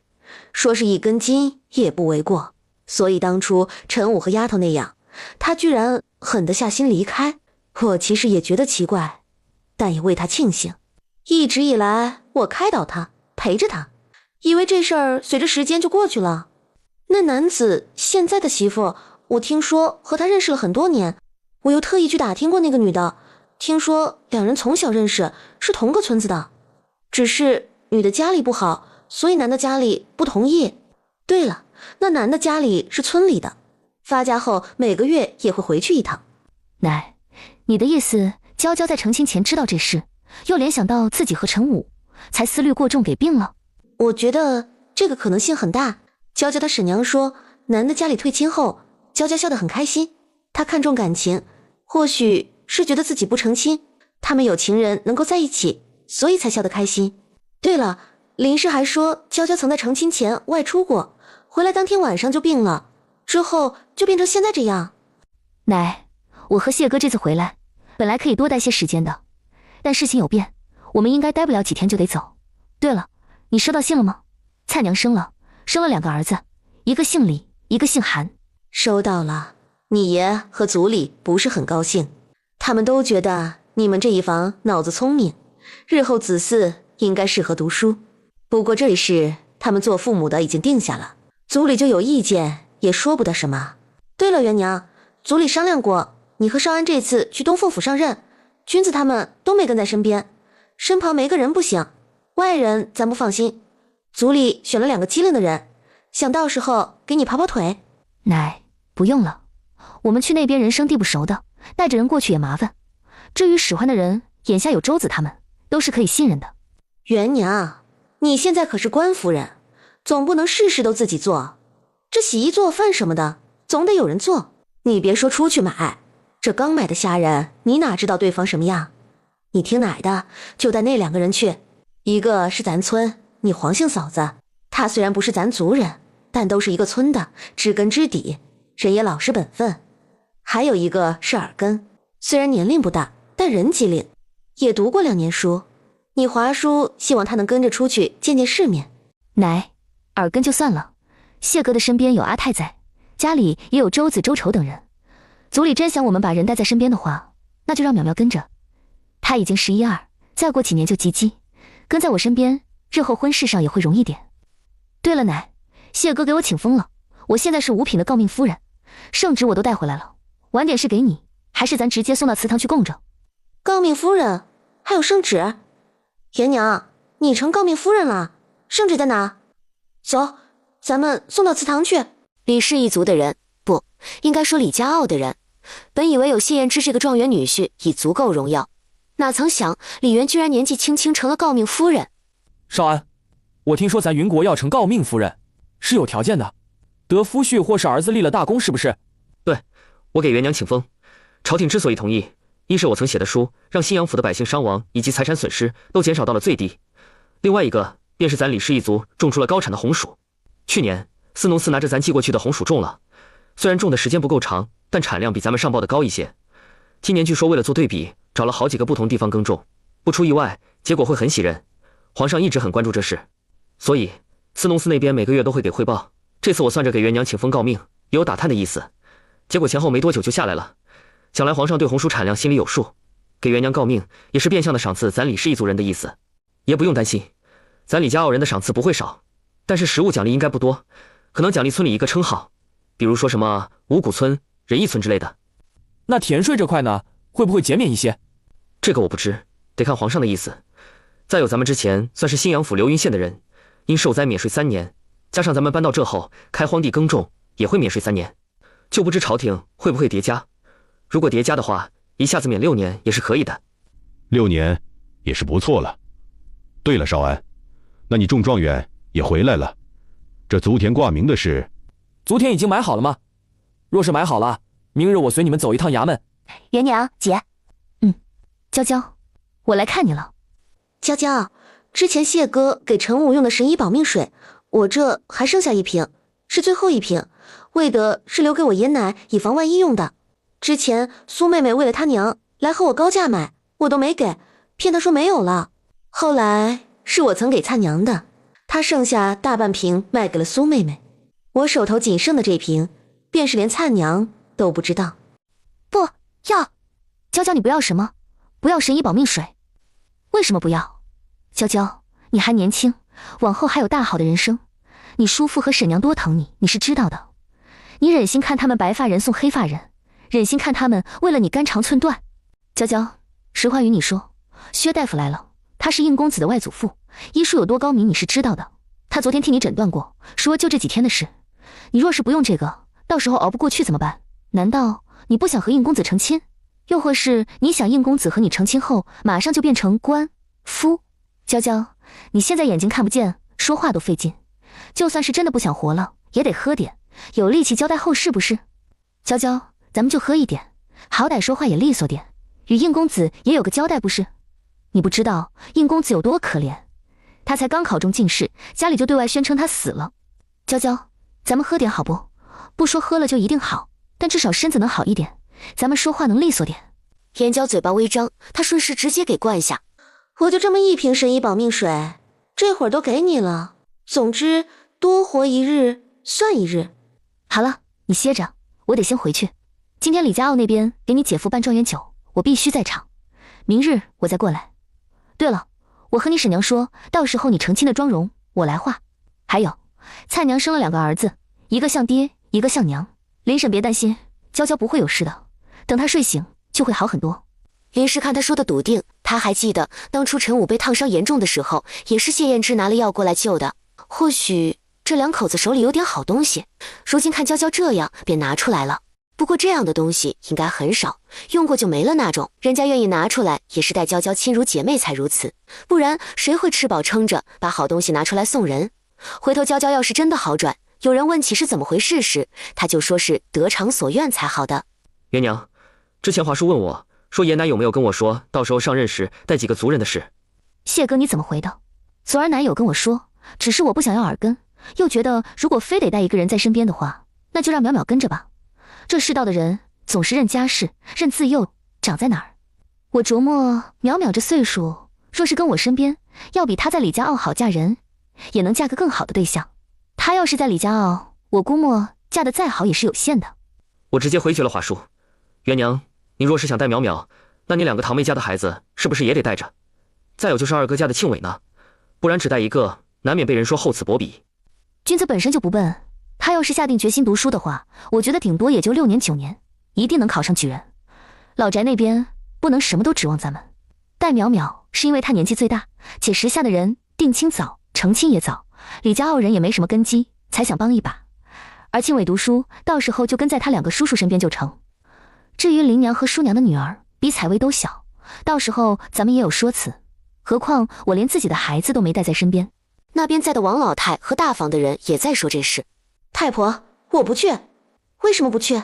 说是一根筋也不为过。所以当初陈武和丫头那样，她居然狠得下心离开。我其实也觉得奇怪，但也为她庆幸。一直以来我开导她，陪着她，以为这事儿随着时间就过去了。那男子现在的媳妇，我听说和他认识了很多年，我又特意去打听过那个女的，听说2人从小认识，是同个村子的。只是女的家里不好，所以男的家里不同意。对了，那男的家里是村里的，发家后每个月也会回去一趟。奶，你的意思娇娇在成亲前知道这事，又联想到自己和陈武，才思虑过重给病了？我觉得这个可能性很大。娇娇她婶娘说，男的家里退亲后，娇娇笑得很开心。她看重感情，或许是觉得自己不成亲，他们有情人能够在一起，所以才笑得开心。对了，林氏还说娇娇曾在成亲前外出过，回来当天晚上就病了，之后就变成现在这样。奶，我和谢哥这次回来，本来可以多待些时间的，但事情有变，我们应该待不了几天就得走。对了，你收到信了吗？蔡娘生了2个儿子，一个姓李，一个姓韩。收到了，你爷和祖李不是很高兴，他们都觉得你们这一房脑子聪明，日后子嗣应该适合读书。不过这事他们做父母的已经定下了，祖李就有意见也说不得什么。对了，元娘，祖李商量过，你和少安这次去东凤府上任，君子他们都没跟在身边，身旁没个人不行，外人咱不放心。祖李选了2个机灵的人，想到时候给你跑跑腿。奶，不用了，我们去那边人生地不熟的，带着人过去也麻烦。至于使唤的人，眼下有周子他们，都是可以信任的。元娘，你现在可是官夫人，总不能事事都自己做，这洗衣做饭什么的总得有人做。你别说出去买，这刚买的下人你哪知道对方什么样？你听奶的，就带那2个人去，一个是咱村你黄姓嫂子，她虽然不是咱族人，但都是一个村的，知根知底，人也老实本分。还有一个是耳根，虽然年龄不大，但人机灵，也读过2年书。你华叔希望他能跟着出去见见世面。奶，耳根就算了，谢哥的身边有阿泰在，家里也有周子、周丑等人。族里真想我们把人带在身边的话，那就让淼淼跟着。他已经11、12，再过几年就及笄，跟在我身边，日后婚事上也会容易点。对了，奶，谢哥给我请封了，我现在是5品的诰命夫人，圣旨我都带回来了，晚点是给你，还是咱直接送到祠堂去供着？诰命夫人还有圣旨？元娘，你成诰命夫人了，圣旨在哪？走，咱们送到祠堂去。李氏一族的人，不应该说李家坳的人，本以为有谢彦之这个状元女婿已足够荣耀，哪曾想李元居然年纪轻轻成了诰命夫人。少安，我听说咱云国要成诰命夫人，是有条件的，得夫婿或是儿子立了大功，是不是？对，我给元娘请封。朝廷之所以同意，一是我曾写的书让新阳府的百姓伤亡以及财产损失都减少到了最低，另外一个便是咱李氏一族种出了高产的红薯。去年司农司拿着咱寄过去的红薯种了，虽然种的时间不够长，但产量比咱们上报的高一些。今年据说为了做对比，找了好几个不同地方耕种，不出意外，结果会很喜人。皇上一直很关注这事，所以司农司那边每个月都会给汇报。这次我算着给元娘请封诰命，也有打探的意思，结果前后没多久就下来了。想来皇上对红薯产量心里有数，给元娘诰命也是变相的赏赐咱李氏一族人的意思。也不用担心，咱李家傲人的赏赐不会少，但是实物奖励应该不多，可能奖励村里一个称号，比如说什么五谷村、仁义村之类的。那田税这块呢，会不会减免一些？这个我不知，得看皇上的意思。再有咱们之前算是新阳府流云县的人，因受灾免税3年，加上咱们搬到这后开荒地耕种也会免税3年，就不知朝廷会不会叠加。如果叠加的话，一下子免6年也是可以的。6年也是不错了。对了，少安，那你中状元也回来了，这族田挂名的事，族田已经买好了吗？若是买好了，明日我随你们走一趟衙门。元娘姐，娇娇，我来看你了。娇娇，之前谢哥给陈武用的神医保命水，我这还剩下1瓶，是最后1瓶，为的是留给我爷奶以防万一用的。之前苏妹妹为了她娘来和我高价买，我都没给，骗她说没有了。后来是我曾给灿娘的，她剩下大半瓶卖给了苏妹妹，我手头仅剩的这瓶，便是连灿娘都不知道。不要，娇娇你不要什么？不要神医保命水？为什么不要？娇娇，你还年轻，往后还有大好的人生，你叔父和婶娘多疼你，你是知道的。你忍心看他们白发人送黑发人，忍心看他们为了你肝肠寸断？娇娇，实话与你说，薛大夫来了，他是应公子的外祖父，医术有多高明你是知道的。他昨天替你诊断过，说就这几天的事。你若是不用这个，到时候熬不过去怎么办？难道你不想和应公子成亲？又或是你想应公子和你成亲后马上就变成官夫？娇娇，你现在眼睛看不见，说话都费劲，就算是真的不想活了，也得喝点，有力气交代后事不是？娇娇，咱们就喝一点，好歹说话也利索点，与应公子也有个交代不是？你不知道应公子有多可怜，他才刚考中进士，家里就对外宣称他死了。娇娇，咱们喝点好不？不说喝了就一定好，但至少身子能好一点，咱们说话能利索点。燕娇嘴巴微张，她顺势直接给灌下。我就这么1瓶神医保命水，这会儿都给你了。总之，多活1日算1日。好了，你歇着，我得先回去。今天李家傲那边给你姐夫办状元酒，我必须在场。明日我再过来。对了，我和你婶娘说，到时候你成亲的妆容我来画。还有，灿娘生了2个儿子，一个像爹，一个像娘。林婶别担心，娇娇不会有事的，等她睡醒就会好很多。林氏看他说的笃定，他还记得当初陈武被烫伤严重的时候，也是谢燕之拿了药过来救的。或许这2口子手里有点好东西，如今看娇娇这样，便拿出来了。不过这样的东西应该很少，用过就没了那种，人家愿意拿出来，也是待娇娇亲如姐妹才如此，不然谁会吃饱撑着把好东西拿出来送人？回头娇娇要是真的好转，有人问起是怎么回事时，他就说是得偿所愿才好的。元娘，之前华叔问我说爷奶有没有跟我说到时候上任时带几个族人的事？谢哥你怎么回的？昨儿奶有跟我说，只是我不想要耳根，又觉得如果非得带一个人在身边的话，那就让淼淼跟着吧。这世道的人总是认家世，认自幼，长在哪儿？我琢磨淼淼这岁数，若是跟我身边，要比她在李家傲好嫁人，也能嫁个更好的对象。她要是在李家傲，我估摸嫁得再好也是有限的。我直接回绝了华叔。元娘，你若是想带淼淼，那你2个堂妹家的孩子是不是也得带着？再有就是2哥家的庆伟呢，不然只带一个，难免被人说厚此薄彼。君子本身就不笨，他要是下定决心读书的话，我觉得顶多也就6年9年，一定能考上举人。老宅那边不能什么都指望咱们。带淼淼是因为他年纪最大，且时下的人定亲早，成亲也早，李家傲人也没什么根基，才想帮一把。而庆伟读书，到时候就跟在他2个叔叔身边就成。至于林娘和叔娘的女儿，比采薇都小，到时候咱们也有说辞。何况我连自己的孩子都没带在身边。那边在的王老太和大房的人也在说这事。太婆，我不去。为什么不去？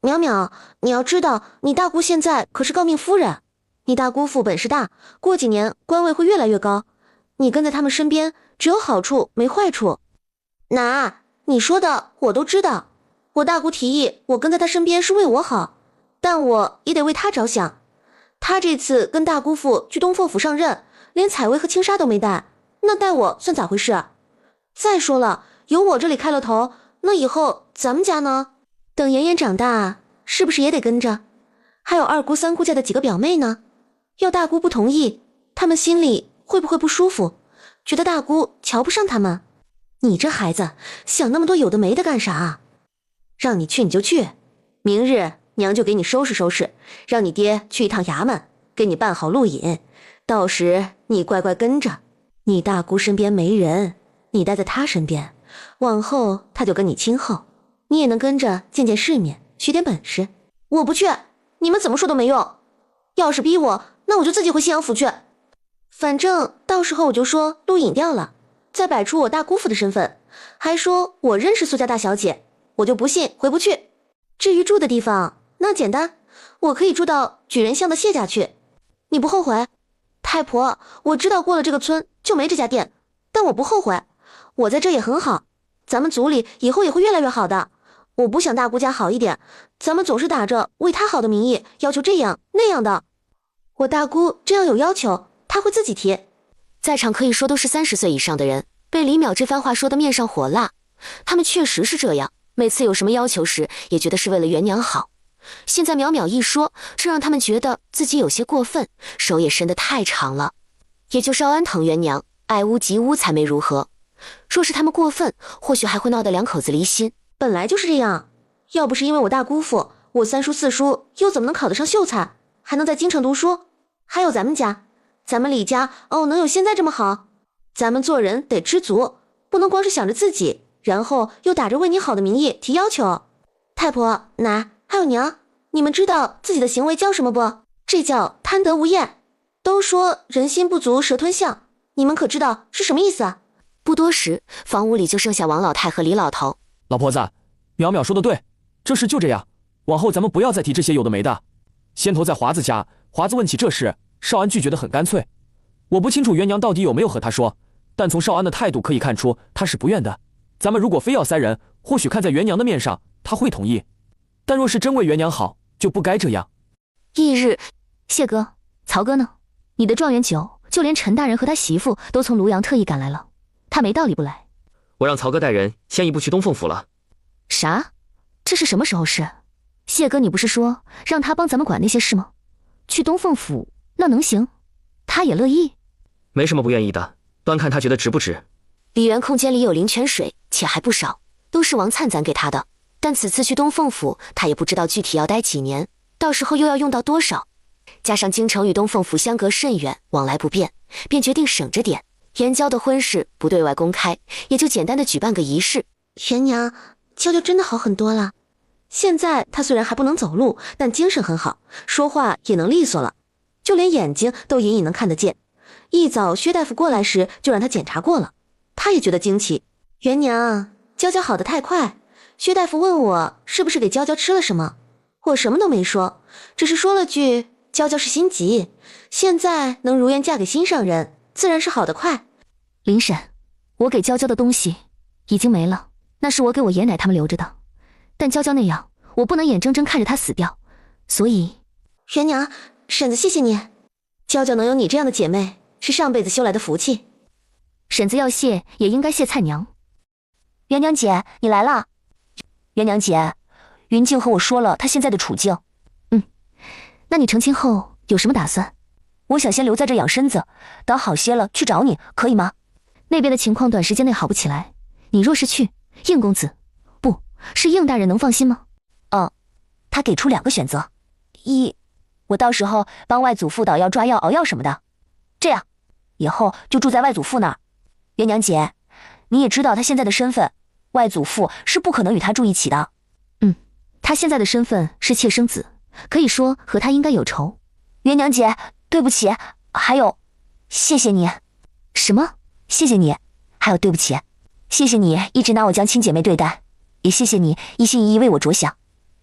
淼淼，你要知道，你大姑现在可是诰命夫人，你大姑父本事大，过几年官位会越来越高，你跟在他们身边只有好处没坏处。奶，你说的我都知道，我大姑提议我跟在她身边是为我好，但我也得为她着想。她这次跟大姑父去东凤府上任，连彩薇和青纱都没带，那带我算咋回事？再说了，有我这里开了头，那以后咱们家呢？等妍妍长大，是不是也得跟着？还有二姑三姑家的几个表妹呢？要大姑不同意，他们心里会不会不舒服？觉得大姑瞧不上他们？你这孩子想那么多有的没的干啥？让你去你就去，明日娘就给你收拾收拾，让你爹去一趟衙门，给你办好路引，到时你乖乖跟着。你大姑身边没人，你待在她身边，往后她就跟你亲厚，你也能跟着见见世面，学点本事。我不去，你们怎么说都没用。要是逼我，那我就自己回西阳府去。反正到时候我就说路引掉了，再摆出我大姑父的身份，还说我认识苏家大小姐，我就不信回不去。至于住的地方，那简单，我可以住到举人巷的谢家去。你不后悔？太婆，我知道过了这个村就没这家店，但我不后悔，我在这也很好，咱们族里以后也会越来越好的。我不想大姑家好一点，咱们总是打着为她好的名义要求这样那样的。我大姑这样有要求，她会自己提。在场可以说都是30岁以上的人，被李淼这番话说得面上火辣。他们确实是这样，每次有什么要求时，也觉得是为了元娘好。现在淼淼一说，这让他们觉得自己有些过分，手也伸得太长了。也就少安疼元娘，爱屋及乌才没如何。若是他们过分，或许还会闹得两口子离心。本来就是这样，要不是因为我大姑父，我3叔4叔又怎么能考得上秀才，还能在京城读书？还有咱们家，咱们李家能有现在这么好？咱们做人得知足，不能光是想着自己，然后又打着为你好的名义提要求。太婆、奶还有娘，你们知道自己的行为叫什么不？这叫贪得无厌。都说人心不足蛇吞象，你们可知道是什么意思啊？不多时，房屋里就剩下王老太和李老头。老婆子，淼淼说的对，这事就这样，往后咱们不要再提这些有的没的。先头在华子家，华子问起这事，少安拒绝得很干脆。我不清楚元娘到底有没有和他说，但从少安的态度可以看出他是不愿的。咱们如果非要塞人，或许看在元娘的面上，他会同意，但若是真为元娘好，就不该这样。翌日，谢哥，曹哥呢？你的状元酒，就连陈大人和他媳妇都从庐阳特意赶来了，他没道理不来。我让曹哥带人先一步去东凤府了。啥？这是什么时候事？谢哥，你不是说让他帮咱们管那些事吗？去东凤府那能行？他也乐意？没什么不愿意的，端看他觉得值不值。李园空间里有灵泉水，且还不少，都是王灿攒给他的。但此次去东凤府，他也不知道具体要待几年，到时候又要用到多少。加上京城与东凤府相隔甚远，往来不便，便决定省着点。燕娇的婚事不对外公开，也就简单的举办个仪式。元娘，娇娇真的好很多了。现在她虽然还不能走路，但精神很好，说话也能利索了，就连眼睛都隐隐能看得见。一早薛大夫过来时就让她检查过了，她也觉得惊奇。元娘，娇娇好得太快。薛大夫问我是不是给娇娇吃了什么，我什么都没说，只是说了句娇娇是心急，现在能如愿嫁给心上人，自然是好得快。林婶，我给娇娇的东西已经没了，那是我给我爷奶他们留着的，但娇娇那样，我不能眼睁睁看着她死掉，所以……元娘，婶子谢谢你，娇娇能有你这样的姐妹，是上辈子修来的福气。婶子要谢，也应该谢蔡娘。元娘姐，你来啦。元娘姐，云静和我说了她现在的处境。那你成亲后有什么打算？我想先留在这养身子，等好些了去找你，可以吗？那边的情况短时间内好不起来，你若是去，应公子，不是应大人能放心吗？他给出2个选择，一，我到时候帮外祖父捣药、抓药、熬药什么的，这样以后就住在外祖父那儿。元娘姐，你也知道他现在的身份，外祖父是不可能与他住一起的。他现在的身份是妾生子，可以说和他应该有仇。元娘姐，对不起，还有，谢谢你。什么？谢谢你，还有对不起，谢谢你一直拿我将亲姐妹对待，也谢谢你一心一意为我着想。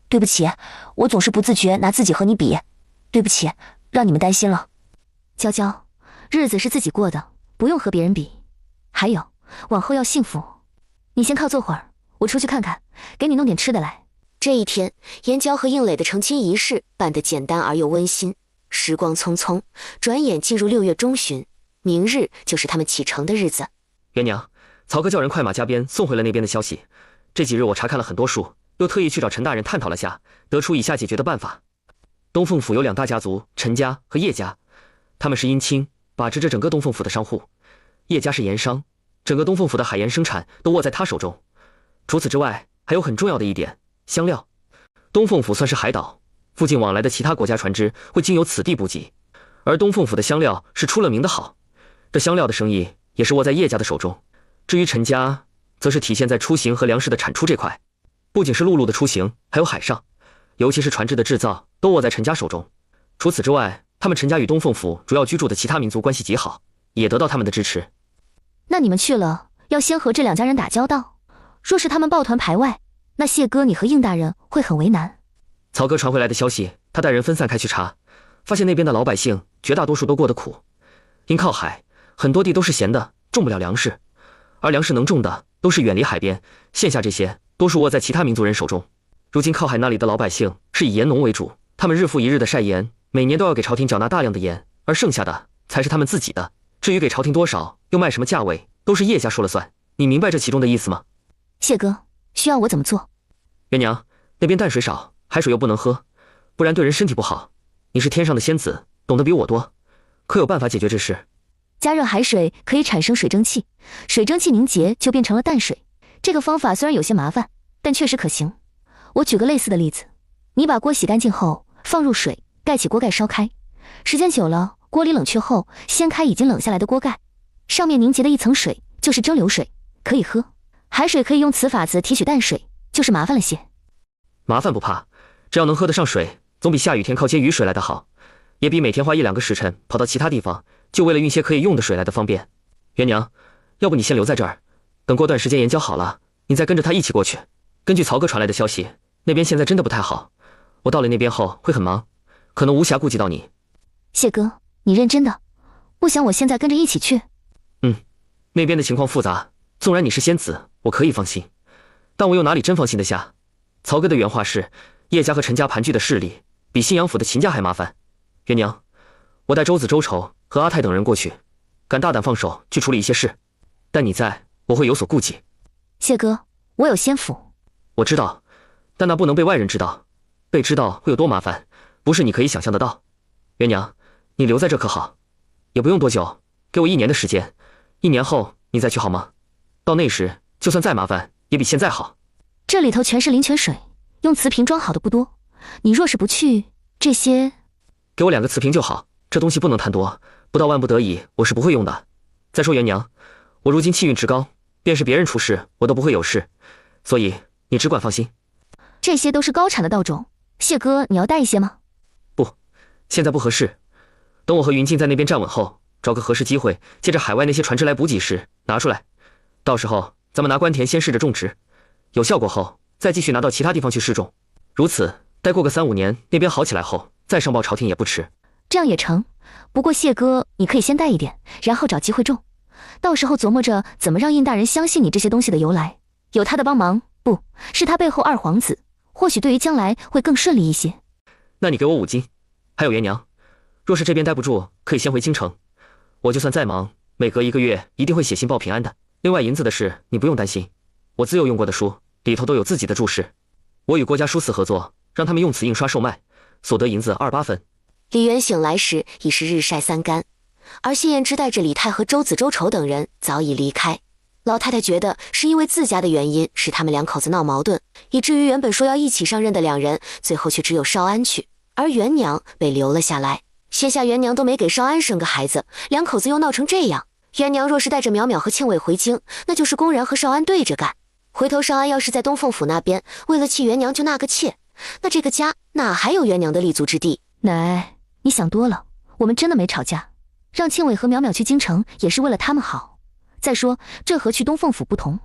对不起，我总是不自觉拿自己和你比，对不起，让你们担心了。娇娇，日子是自己过的，不用和别人比。还有，往后要幸福。你先靠坐会儿，我出去看看，给你弄点吃的来。这一天，燕娇和应磊的成亲仪式办得简单而又温馨。时光匆匆，转眼进入6月中旬，明日就是他们启程的日子。元娘，曹哥叫人快马加鞭送回了那边的消息。这几日我查看了很多书，又特意去找陈大人探讨了下，得出以下解决的办法。东凤府有2大家族，陈家和叶家，他们是姻亲，把持着整个东凤府的商户。叶家是盐商，整个东凤府的海盐生产都握在他手中。除此之外，还有很重要的一点，香料。东凤府算是海岛，附近往来的其他国家船只会经由此地补给，而东凤府的香料是出了名的好，这香料的生意也是握在叶家的手中。至于陈家，则是体现在出行和粮食的产出这块，不仅是陆路的出行，还有海上，尤其是船只的制造都握在陈家手中。除此之外，他们陈家与东凤府主要居住的其他民族关系极好，也得到他们的支持。那你们去了，要先和这2家人打交道，若是他们抱团排外，那谢哥你和应大人会很为难。曹哥传回来的消息，他带人分散开去查，发现那边的老百姓绝大多数都过得苦，因靠海，很多地都是咸的，种不了粮食，而粮食能种的都是远离海边，线下这些多数握在其他民族人手中。如今靠海那里的老百姓是以盐农为主，他们日复一日的晒盐，每年都要给朝廷缴纳大量的盐，而剩下的才是他们自己的。至于给朝廷多少，又卖什么价位，都是叶家说了算。你明白这其中的意思吗？谢哥，需要我怎么做？元娘，那边淡水少，海水又不能喝，不然对人身体不好。你是天上的仙子，懂得比我多，可有办法解决这事？加热海水可以产生水蒸气，水蒸气凝结就变成了淡水。这个方法虽然有些麻烦，但确实可行。我举个类似的例子，你把锅洗干净后放入水，盖起锅盖烧开，时间久了，锅里冷却后掀开已经冷下来的锅盖，上面凝结的一层水就是蒸馏水，可以喝。海水可以用此法子提取淡水，就是麻烦了些。麻烦不怕，只要能喝得上水，总比下雨天靠接雨水来得好，也比每天花1-2个时辰跑到其他地方，就为了运些可以用的水来的方便。元娘，要不你先留在这儿，等过段时间研究好了，你再跟着他一起过去。根据曹哥传来的消息，那边现在真的不太好，我到了那边后会很忙，可能无暇顾及到你。谢哥，你认真的？不想我现在跟着一起去？那边的情况复杂，纵然你是仙子，我可以放心，但我又哪里真放心得下？曹哥的原话是，叶家和陈家盘踞的势力比信阳府的秦家还麻烦。元娘，我带周子、周筹和阿泰等人过去，敢大胆放手去处理一些事，但你在，我会有所顾忌。谢哥，我有仙府。我知道，但那不能被外人知道，被知道会有多麻烦，不是你可以想象得到。元娘，你留在这可好？也不用多久，给我1年的时间，1年后你再去好吗？到那时，就算再麻烦，也比现在好。这里头全是灵泉水，用瓷瓶装好的不多，你若是不去，这些……给我2个瓷瓶就好，这东西不能贪多，不到万不得已，我是不会用的。再说元娘，我如今气运直高，便是别人出事，我都不会有事，所以你只管放心。这些都是高产的道种，谢哥，你要带一些吗？不，现在不合适。等我和云静在那边站稳后，找个合适机会，借着海外那些船只来补给时拿出来，到时候咱们拿官田先试着种植，有效果后再继续拿到其他地方去试种，如此待过个3-5年，那边好起来后再上报朝廷也不迟。这样也成，不过谢哥你可以先带一点，然后找机会种，到时候琢磨着怎么让应大人相信你这些东西的由来，有他的帮忙，不是他背后2皇子，或许对于将来会更顺利一些。那你给我5金，还有元娘，若是这边待不住，可以先回京城，我就算再忙，每隔1个月一定会写信报平安的。另外银子的事你不用担心，我自幼用过的书里头都有自己的注释，我与郭家书肆合作，让他们用此印刷售卖，所得银子2-8分。李渊醒来时已是日晒3竿，而谢燕之带着李泰和周子、周筹等人早已离开。老太太觉得是因为自家的原因使他们2口子闹矛盾，以至于原本说要一起上任的2人，最后却只有少安去，而元娘被留了下来。现下元娘都没给少安生个孩子，2口子又闹成这样，元娘若是带着淼淼和庆伟回京，那就是公然和少安对着干。回头少安要是在东凤府那边为了气元娘就纳个妾，那这个家哪还有元娘的立足之地？奶，你想多了，我们真的没吵架，让庆伟和淼淼去京城也是为了他们好。再说这和去东凤府不同。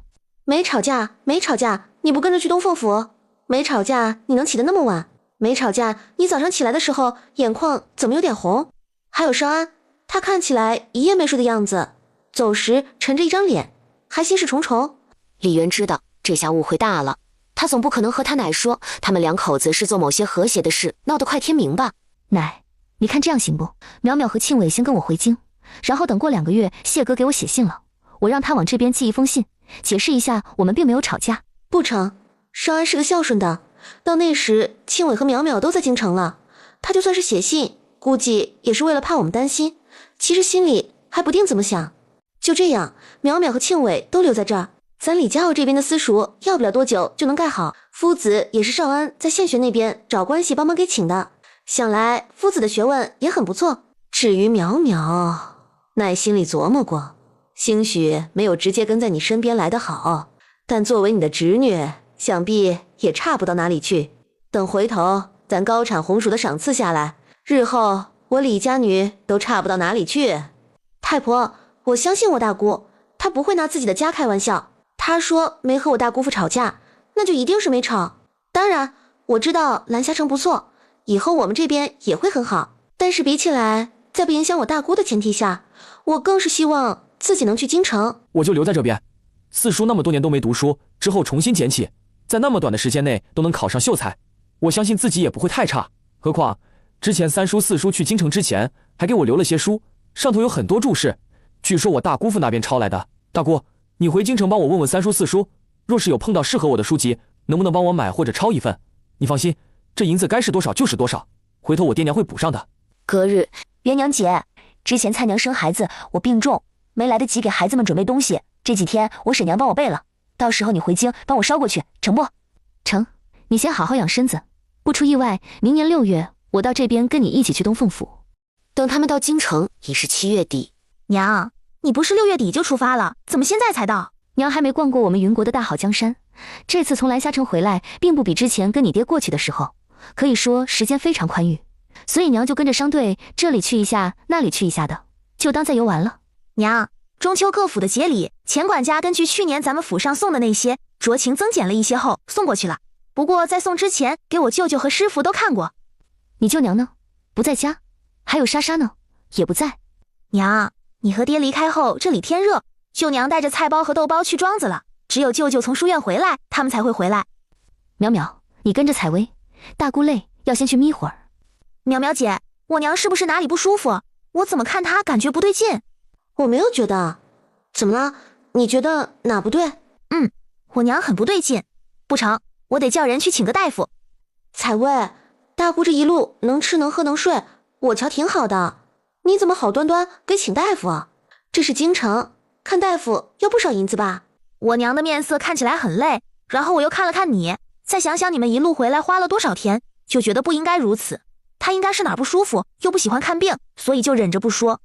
没吵架，没吵架，你不跟着去东凤府？没吵架你能起得那么晚？没吵架你早上起来的时候眼眶怎么有点红？还有少安，他看起来一夜没睡的样子，走时沉着一张脸，还心事重重。李渊知道这下误会大了，他总不可能和他奶说他们两口子是做某些和谐的事闹得快天明吧？奶，你看这样行不？淼淼和庆伟先跟我回京，然后等过2个月谢哥给我写信了，我让他往这边寄一封信，解释一下我们并没有吵架。不成，少安是个孝顺的，到那时庆伟和淼淼都在京城了，他就算是写信，估计也是为了怕我们担心，其实心里还不定怎么想。就这样，淼淼和庆伟都留在这儿，咱李家傲这边的私塾要不了多久就能盖好，夫子也是少安在县学那边找关系帮忙给请的，想来夫子的学问也很不错。至于淼淼，奈心里琢磨过，兴许没有直接跟在你身边来得好，但作为你的侄女，想必也差不到哪里去。等回头咱高产红薯的赏赐下来，日后我李家女都差不到哪里去。太婆，我相信我大姑，她不会拿自己的家开玩笑。她说没和我大姑父吵架，那就一定是没吵。当然，我知道蓝霞城不错，以后我们这边也会很好。但是比起来，在不影响我大姑的前提下，我更是希望自己能去京城。我就留在这边，四叔那么多年都没读书，之后重新捡起，在那么短的时间内都能考上秀才，我相信自己也不会太差。何况之前三叔四叔去京城之前还给我留了些书，上头有很多注释，据说我大姑父那边抄来的。大姑，你回京城帮我问问三叔四叔，若是有碰到适合我的书籍，能不能帮我买或者抄一份？你放心，这银子该是多少就是多少，回头我爹娘会补上的。隔日，元娘姐，之前蔡娘生孩子，我病重，没来得及给孩子们准备东西，这几天我婶娘帮我备了，到时候你回京帮我捎过去，成不？成，你先好好养身子，不出意外，明年6月我到这边跟你一起去东凤府。等他们到京城已是7月底。娘，你不是6月底就出发了，怎么现在才到？娘还没逛过我们云国的大好江山，这次从蓝霞城回来，并不比之前跟你爹过去的时候，可以说时间非常宽裕，所以娘就跟着商队这里去一下，那里去一下的，就当在游玩了。娘，中秋各府的节礼，钱管家根据去年咱们府上送的那些，酌情增减了一些后送过去了。不过在送之前，给我舅舅和师傅都看过。你舅娘呢？不在家。还有莎莎呢？也不在。娘，你和爹离开后，这里天热，舅娘带着菜包和豆包去庄子了，只有舅舅从书院回来，他们才会回来。淼淼，你跟着采薇，大姑累，要先去眯会儿。淼淼姐，我娘是不是哪里不舒服？我怎么看她感觉不对劲？我没有觉得。怎么了？你觉得哪不对？我娘很不对劲。不成，我得叫人去请个大夫。采薇，大姑这一路能吃能喝能睡，我瞧挺好的，你怎么好端端给请大夫啊？这是京城，看大夫要不少银子吧？我娘的面色看起来很累，然后我又看了看你，再想想你们一路回来花了多少天，就觉得不应该如此。她应该是哪儿不舒服，又不喜欢看病，所以就忍着不说。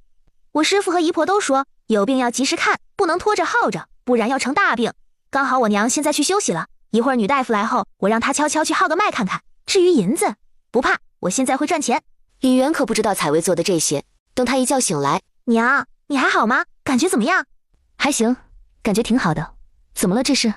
我师父和姨婆都说，有病要及时看，不能拖着耗着，不然要成大病。刚好我娘现在去休息了，一会儿女大夫来后，我让她悄悄去号个脉看看。至于银子，不怕，我现在会赚钱。李渊可不知道采薇做的这些，等他一觉醒来，娘，你还好吗？感觉怎么样？还行，感觉挺好的。怎么了这是？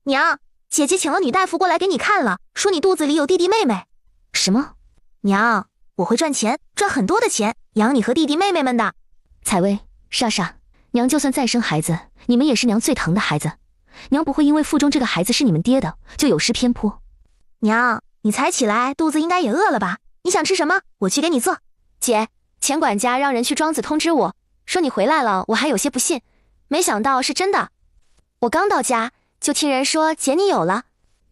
娘，姐姐请了女大夫过来给你看了，说你肚子里有弟弟妹妹。什么？娘，我会赚钱，赚很多的钱，养你和弟弟妹妹们的。采薇、莎莎，娘就算再生孩子，你们也是娘最疼的孩子，娘不会因为腹中这个孩子是你们爹的，就有失偏颇。娘，你才起来，肚子应该也饿了吧？你想吃什么？我去给你做。姐，钱管家让人去庄子通知我，说你回来了，我还有些不信，没想到是真的。我刚到家，就听人说姐你有了。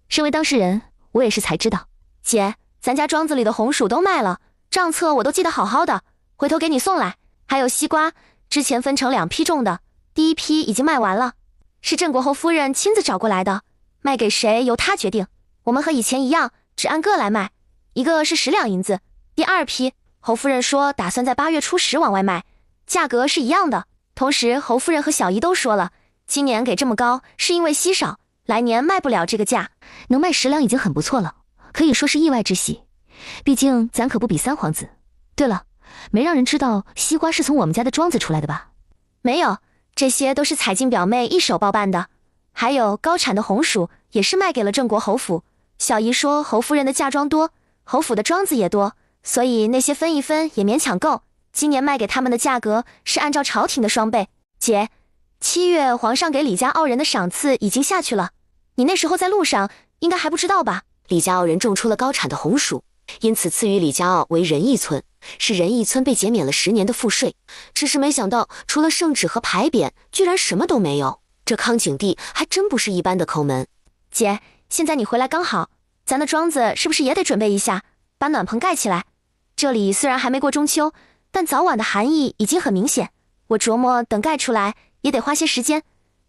身为当事人，我也是才知道。姐，咱家庄子里的红薯都卖了，账册我都记得好好的，回头给你送来。还有西瓜，之前分成2批种的，第1批已经卖完了，是郑国侯夫人亲自找过来的，卖给谁由她决定。我们和以前一样，只按个来卖，一个是10两银子。第2批，侯夫人说打算在8月初10往外卖，价格是一样的。同时，侯夫人和小姨都说了，今年给这么高是因为稀少，来年卖不了这个价。能卖10两已经很不错了，可以说是意外之喜。毕竟咱可不比三皇子。对了，没让人知道西瓜是从我们家的庄子出来的吧？没有，这些都是彩静表妹一手包办的。还有高产的红薯也是卖给了郑国侯府，小姨说侯夫人的嫁妆多，侯府的庄子也多，所以那些分一分也勉强够。今年卖给他们的价格是按照朝廷的双倍。姐，7月皇上给李家傲人的赏赐已经下去了，你那时候在路上应该还不知道吧？李家傲人种出了高产的红薯，因此赐予李家傲为仁义村，是仁义村被减免了10年的赋税。只是没想到，除了圣旨和牌匾，居然什么都没有。这康景帝还真不是一般的抠门。姐，现在你回来刚好，咱的庄子是不是也得准备一下，把暖棚盖起来？这里虽然还没过中秋，但早晚的寒意已经很明显。我琢磨等盖出来也得花些时间，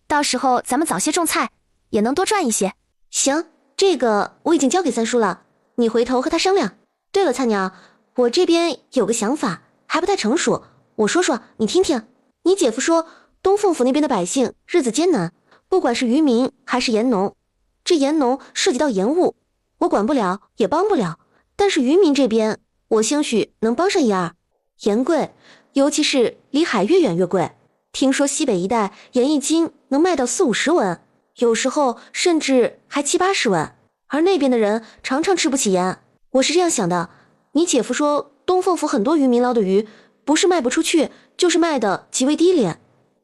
到时候咱们早些种菜，也能多赚一些。行，这个我已经交给三叔了，你回头和他商量。对了，菜鸟，我这边有个想法，还不太成熟，我说说你听听。你姐夫说东凤府那边的百姓日子艰难，不管是渔民还是盐农，这盐农涉及到盐务，我管不了也帮不了，但是渔民这边我兴许能帮上一二。盐贵，尤其是离海越远越贵，听说西北一带盐1斤能卖到40-50文，有时候甚至还70-80文，而那边的人常常吃不起盐。我是这样想的，你姐夫说东凤府很多渔民捞的鱼不是卖不出去，就是卖的极为低廉，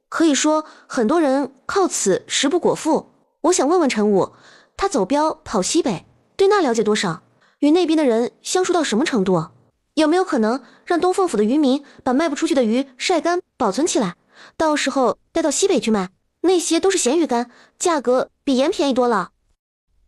可以说很多人靠此食不果腹。我想问问陈武，他走镖跑西北，对那了解多少？与那边的人相处到什么程度？有没有可能让东凤府的渔民把卖不出去的鱼晒干保存起来，到时候带到西北去卖？那些都是咸鱼干，价格比盐便宜多了。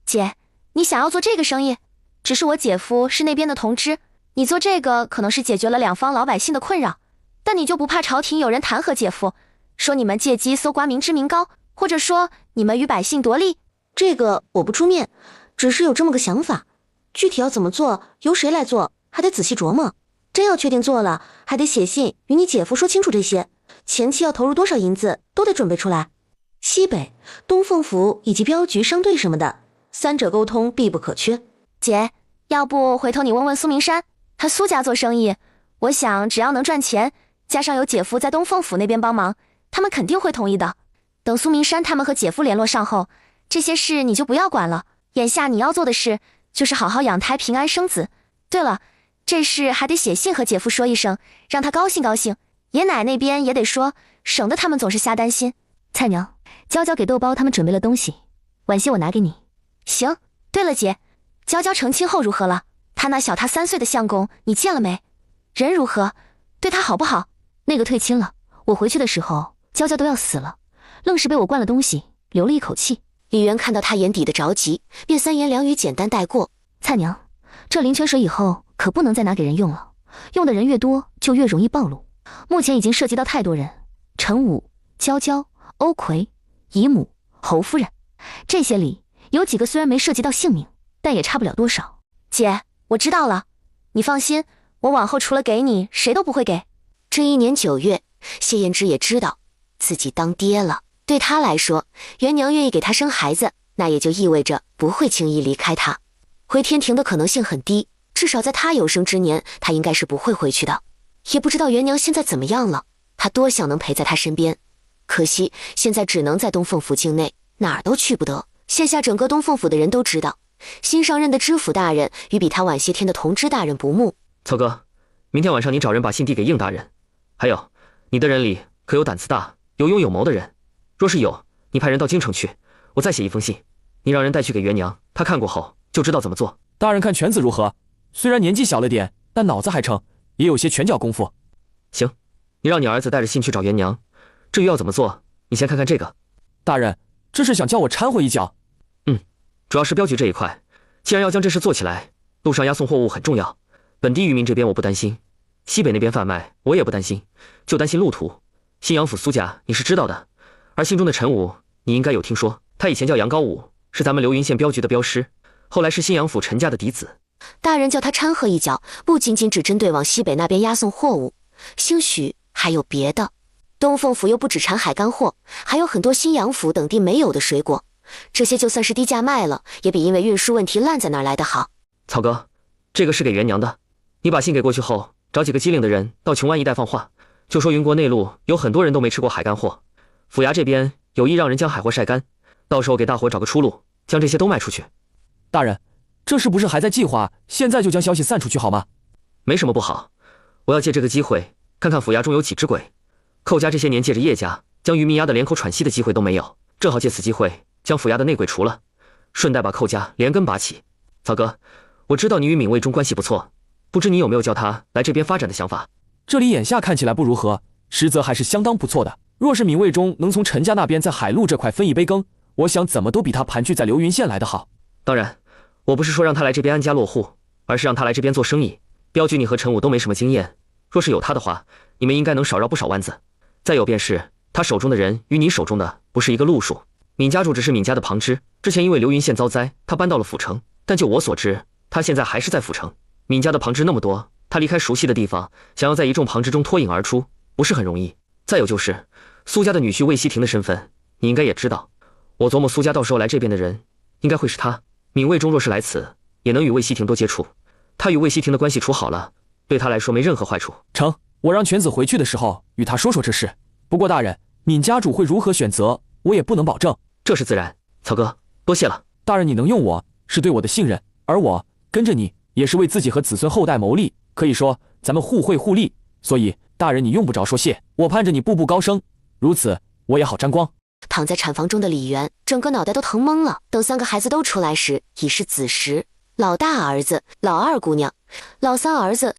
姐，你想要做这个生意？只是我姐夫是那边的同知，你做这个可能是解决了两方老百姓的困扰，但你就不怕朝廷有人弹劾姐夫，说你们借机搜刮民脂民膏，或者说你们与百姓夺利？这个我不出面，只是有这么个想法，具体要怎么做，由谁来做，还得仔细琢磨。真要确定做了，还得写信与你姐夫说清楚这些，前期要投入多少银子都得准备出来。西北、东凤府以及镖局、商队什么的，三者沟通必不可缺。姐，要不回头你问问苏明山，他苏家做生意，我想只要能赚钱，加上有姐夫在东凤府那边帮忙，他们肯定会同意的。等苏明山他们和姐夫联络上后，这些事你就不要管了，眼下你要做的事就是好好养胎，平安生子。对了，这事还得写信和姐夫说一声，让他高兴高兴。爷奶那边也得说，省得他们总是瞎担心。菜娘，娇娇给豆包他们准备了东西，晚些我拿给你。行。对了姐，娇娇成亲后如何了？她那小她3岁的相公你见了没？人如何？对她好不好？那个退亲了，我回去的时候娇娇都要死了，愣是被我灌了东西，留了一口气。李渊看到他眼底的着急，便3言2语简单带过。菜娘，这灵泉水以后可不能再拿给人用了，用的人越多就越容易暴露。目前已经涉及到太多人，陈武、娇娇、欧奎、姨母、侯夫人，这些里有几个虽然没涉及到性命，但也差不了多少。姐，我知道了，你放心，我往后除了给你，谁都不会给。这一年9月，谢延之也知道自己当爹了。对他来说，元娘愿意给他生孩子，那也就意味着不会轻易离开他。回天庭的可能性很低，至少在他有生之年，他应该是不会回去的。也不知道元娘现在怎么样了，他多想能陪在他身边，可惜现在只能在东凤府境内，哪儿都去不得。现下整个东凤府的人都知道，新上任的知府大人与比他晚些天的同知大人不睦。曹哥，明天晚上你找人把信递给应大人。还有，你的人里可有胆子大、有勇有谋的人？若是有，你派人到京城去，我再写一封信，你让人带去给元娘，她看过后就知道怎么做。大人看犬子如何？虽然年纪小了点，但脑子还成，也有些拳脚功夫。行，你让你儿子带着信去找元娘。至于要怎么做，你先看看这个。大人，这是想叫我掺和一脚？主要是镖局这一块，既然要将这事做起来，路上押送货物很重要。本地渔民这边我不担心，西北那边贩卖我也不担心，就担心路途。新阳府苏家你是知道的，而信中的陈武你应该有听说，他以前叫杨高武，是咱们流云县镖局的镖师，后来是新阳府陈家的嫡子。大人叫他掺和一脚，不仅仅只针对往西北那边押送货物，兴许还有别的。东凤府又不只产海干货，还有很多新阳府等地没有的水果，这些就算是低价卖了，也比因为运输问题烂在那儿来的好。曹哥，这个是给元娘的，你把信给过去后，找几个机灵的人到琼湾一带放话，就说云国内陆有很多人都没吃过海干货，府衙这边有意让人将海货晒干，到时候给大伙找个出路，将这些都卖出去。大人，这是不是还在计划现在就将消息散出去好吗？没什么不好，我要借这个机会看看府衙中有几只鬼。寇家这些年借着叶家将于明衙的连口喘息的机会都没有，正好借此机会将府衙的内鬼除了，顺带把寇家连根拔起。曹哥，我知道你与闵卫中关系不错，不知你有没有叫他来这边发展的想法？这里眼下看起来不如何，实则还是相当不错的。若是闵卫中能从陈家那边在海路这块分一杯羹，我想怎么都比他盘踞在流云县来得好。当然，我不是说让他来这边安家落户，而是让他来这边做生意。镖局你和陈武都没什么经验，若是有他的话，你们应该能少绕不少弯子。再有便是他手中的人与你手中的不是一个路数。闵家主只是闵家的旁支，之前因为流云县遭灾，他搬到了府城，但就我所知，他现在还是在府城。闵家的旁支那么多，他离开熟悉的地方，想要在一众旁支中脱颖而出，不是很容易。再有就是苏家的女婿魏希婷的身份，你应该也知道。我琢磨苏家到时候来这边的人，应该会是他。闵卫中若是来此，也能与魏希婷多接触。他与魏希婷的关系处好了，对他来说没任何坏处。成，我让犬子回去的时候与他说说这事。不过大人，闵家主会如何选择，我也不能保证。这是自然，曹哥，多谢了。大人，你能用我，是对我的信任，而我跟着你，也是为自己和子孙后代谋利。可以说，咱们互惠互利。所以，大人你用不着说谢，我盼着你步步高升，如此我也好沾光。躺在产房中的李媛，整个脑袋都疼懵了。等3个孩子都出来时，已是子时。老大儿子，老二姑娘，老三儿子，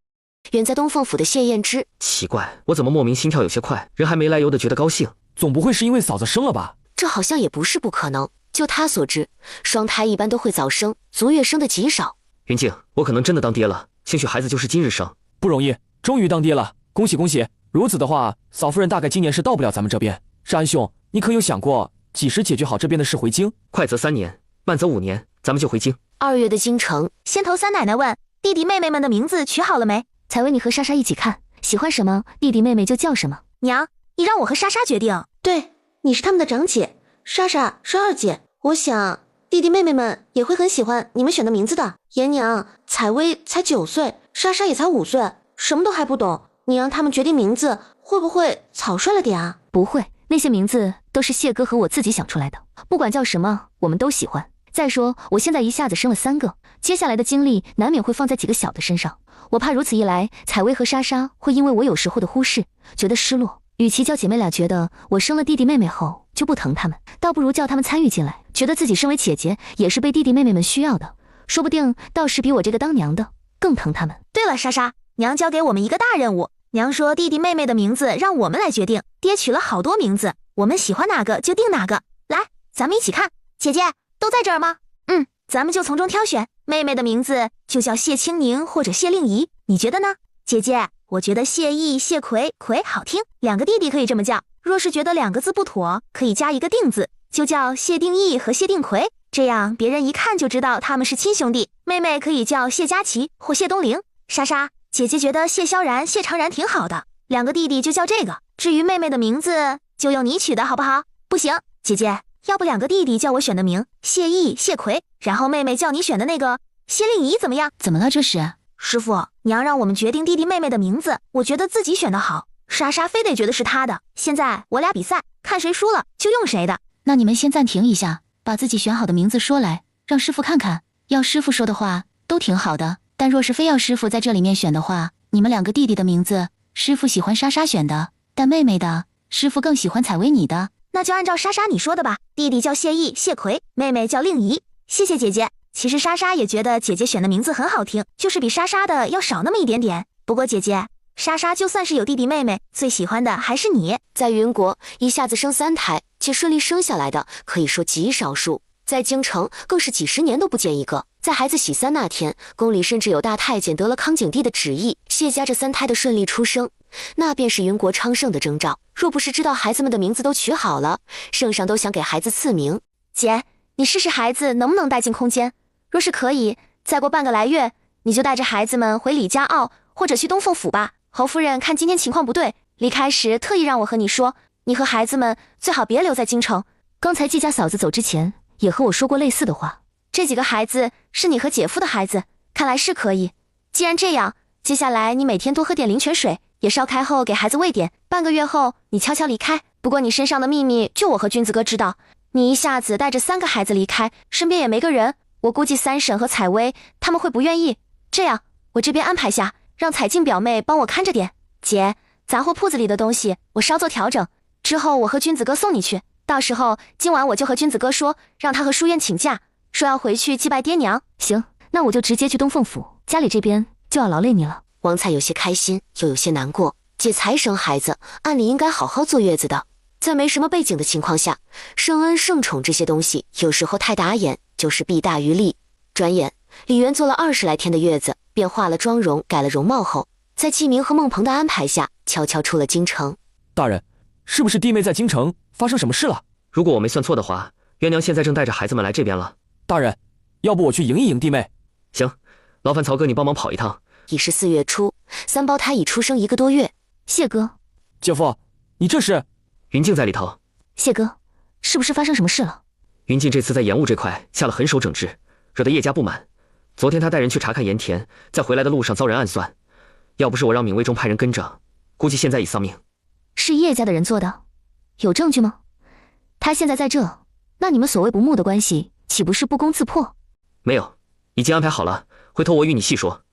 远在东凤府的谢燕之。奇怪，我怎么莫名心跳有些快，人还没来由的觉得高兴？总不会是因为嫂子生了吧？这好像也不是不可能。就他所知，双胎一般都会早生，足月生的极少。云静，我可能真的当爹了，兴许孩子就是今日生。不容易，终于当爹了，恭喜恭喜！如此的话，嫂夫人大概今年是到不了咱们这边。是安兄，你可有想过几时解决好这边的事回京？快则3年，慢则5年，咱们就回京。2月的京城，先头三奶奶问弟弟妹妹们的名字取好了没？采薇，你和莎莎一起看，喜欢什么弟弟妹妹就叫什么。娘，你让我和莎莎决定。对，你是他们的长姐，莎莎是二姐。我想弟弟妹妹们也会很喜欢你们选的名字的。爷娘，采薇才9岁，莎莎也才5岁，什么都还不懂，你让他们决定名字，会不会草率了点啊？不会，那些名字都是谢哥和我自己想出来的，不管叫什么，我们都喜欢。再说，我现在一下子生了3个，接下来的精力难免会放在几个小的身上，我怕如此一来，采薇和莎莎会因为我有时候的忽视，觉得失落。与其叫姐妹俩觉得我生了弟弟妹妹后就不疼他们，倒不如叫他们参与进来，觉得自己身为姐姐也是被弟弟妹妹们需要的，说不定倒是比我这个当娘的更疼他们。对了，莎莎，娘交给我们一个大任务，娘说弟弟妹妹的名字让我们来决定，爹取了好多名字，我们喜欢哪个就定哪个。来，咱们一起看。姐姐都在这儿吗？咱们就从中挑选。妹妹的名字就叫谢清宁或者谢令仪，你觉得呢？姐姐，我觉得谢意、谢葵好听，2个弟弟可以这么叫。若是觉得2个字不妥，可以加一个定字，就叫谢定义和谢定葵，这样别人一看就知道他们是亲兄弟。妹妹可以叫谢佳琪或谢东陵。莎莎，姐姐觉得谢萧然、谢长然挺好的，2个弟弟就叫这个。至于妹妹的名字，就用你取的好不好？不行，姐姐，要不2个弟弟叫我选的名，谢意、谢葵，然后妹妹叫你选的那个谢令仪，怎么样？怎么了这是？师傅，娘让我们决定弟弟妹妹的名字，我觉得自己选的好，莎莎非得觉得是她的。现在我俩比赛，看谁输了就用谁的。那你们先暂停一下，把自己选好的名字说来，让师傅看看。要师傅说的话都挺好的，但若是非要师傅在这里面选的话，你们2个弟弟的名字，师傅喜欢莎莎选的，但妹妹的，师傅更喜欢采薇你的。那就按照莎莎你说的吧，弟弟叫谢意、谢葵，妹妹叫令仪。谢谢姐姐。其实莎莎也觉得姐姐选的名字很好听，就是比莎莎的要少那么一点点。不过姐姐，莎莎就算是有弟弟妹妹，最喜欢的还是你。在云国，一下子生3胎且顺利生下来的，可以说极少数。在京城，更是几10年都不见一个。在孩子喜3那天，宫里甚至有大太监得了康景帝的旨意，谢家这3胎的顺利出生，那便是云国昌盛的征兆。若不是知道孩子们的名字都取好了，圣上都想给孩子赐名。姐，你试试孩子能不能带进空间，若是可以，再过半个来月，你就带着孩子们回李家坳，或者去东凤府吧。侯夫人看今天情况不对，离开时特意让我和你说，你和孩子们最好别留在京城。刚才季家嫂子走之前也和我说过类似的话。这几个孩子是你和姐夫的孩子，看来是可以。既然这样，接下来你每天多喝点灵泉水，也烧开后给孩子喂点。半个月后你悄悄离开，不过你身上的秘密就我和君子哥知道。你一下子带着3个孩子离开，身边也没个人，我估计三婶和采薇他们会不愿意。这样，我这边安排下，让彩静表妹帮我看着点。姐，杂货铺子里的东西我稍作调整，之后我和君子哥送你去。到时候今晚我就和君子哥说，让他和书院请假，说要回去祭拜爹娘。行，那我就直接去东凤府，家里这边就要劳累你了。王彩有些开心，又有些难过。姐才生孩子，按理应该好好坐月子的。在没什么背景的情况下，圣恩圣宠这些东西有时候太打眼，就是弊大于利。转眼李媛坐了20来天的月子，便化了妆容，改了容貌后，在季明和孟鹏的安排下，悄悄出了京城。大人，是不是弟妹在京城发生什么事了？如果我没算错的话，元娘现在正带着孩子们来这边了。大人，要不我去迎一迎弟妹？行，劳烦曹哥你帮忙跑一趟。已是4月初，三胞胎已出生1个多月。谢哥，姐夫，你这是？云静在里头。谢哥，是不是发生什么事了？云静这次在盐务这块下了狠手整治，惹得叶家不满。昨天他带人去查看盐田，在回来的路上遭人暗算，要不是我让闵卫中派人跟着，估计现在已丧命。是叶家的人做的？有证据吗？他现在在这，那你们所谓不睦的关系，岂不是不攻自破？没有，已经安排好了，回头我与你细说。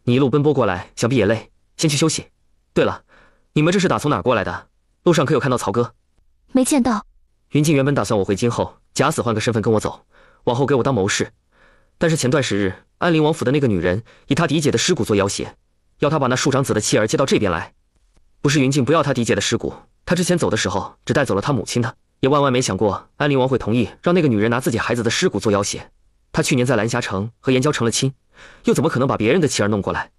你一路奔波过来，想必也累，先去休息。对了，你们这是打从哪儿过来的？路上可有看到曹哥？没见到。云静原本打算我回京后假死换个身份跟我走，往后给我当谋士。但是前段时日，安陵王府的那个女人以她嫡姐的尸骨做要挟，要她把那庶长子的妻儿接到这边来。不是云静不要她嫡姐的尸骨，她之前走的时候只带走了她母亲的，也万万没想过安陵王会同意让那个女人拿自己孩子的尸骨做要挟。她去年在蓝霞城和燕郊成了亲，又怎么可能把别人的妻儿弄过来？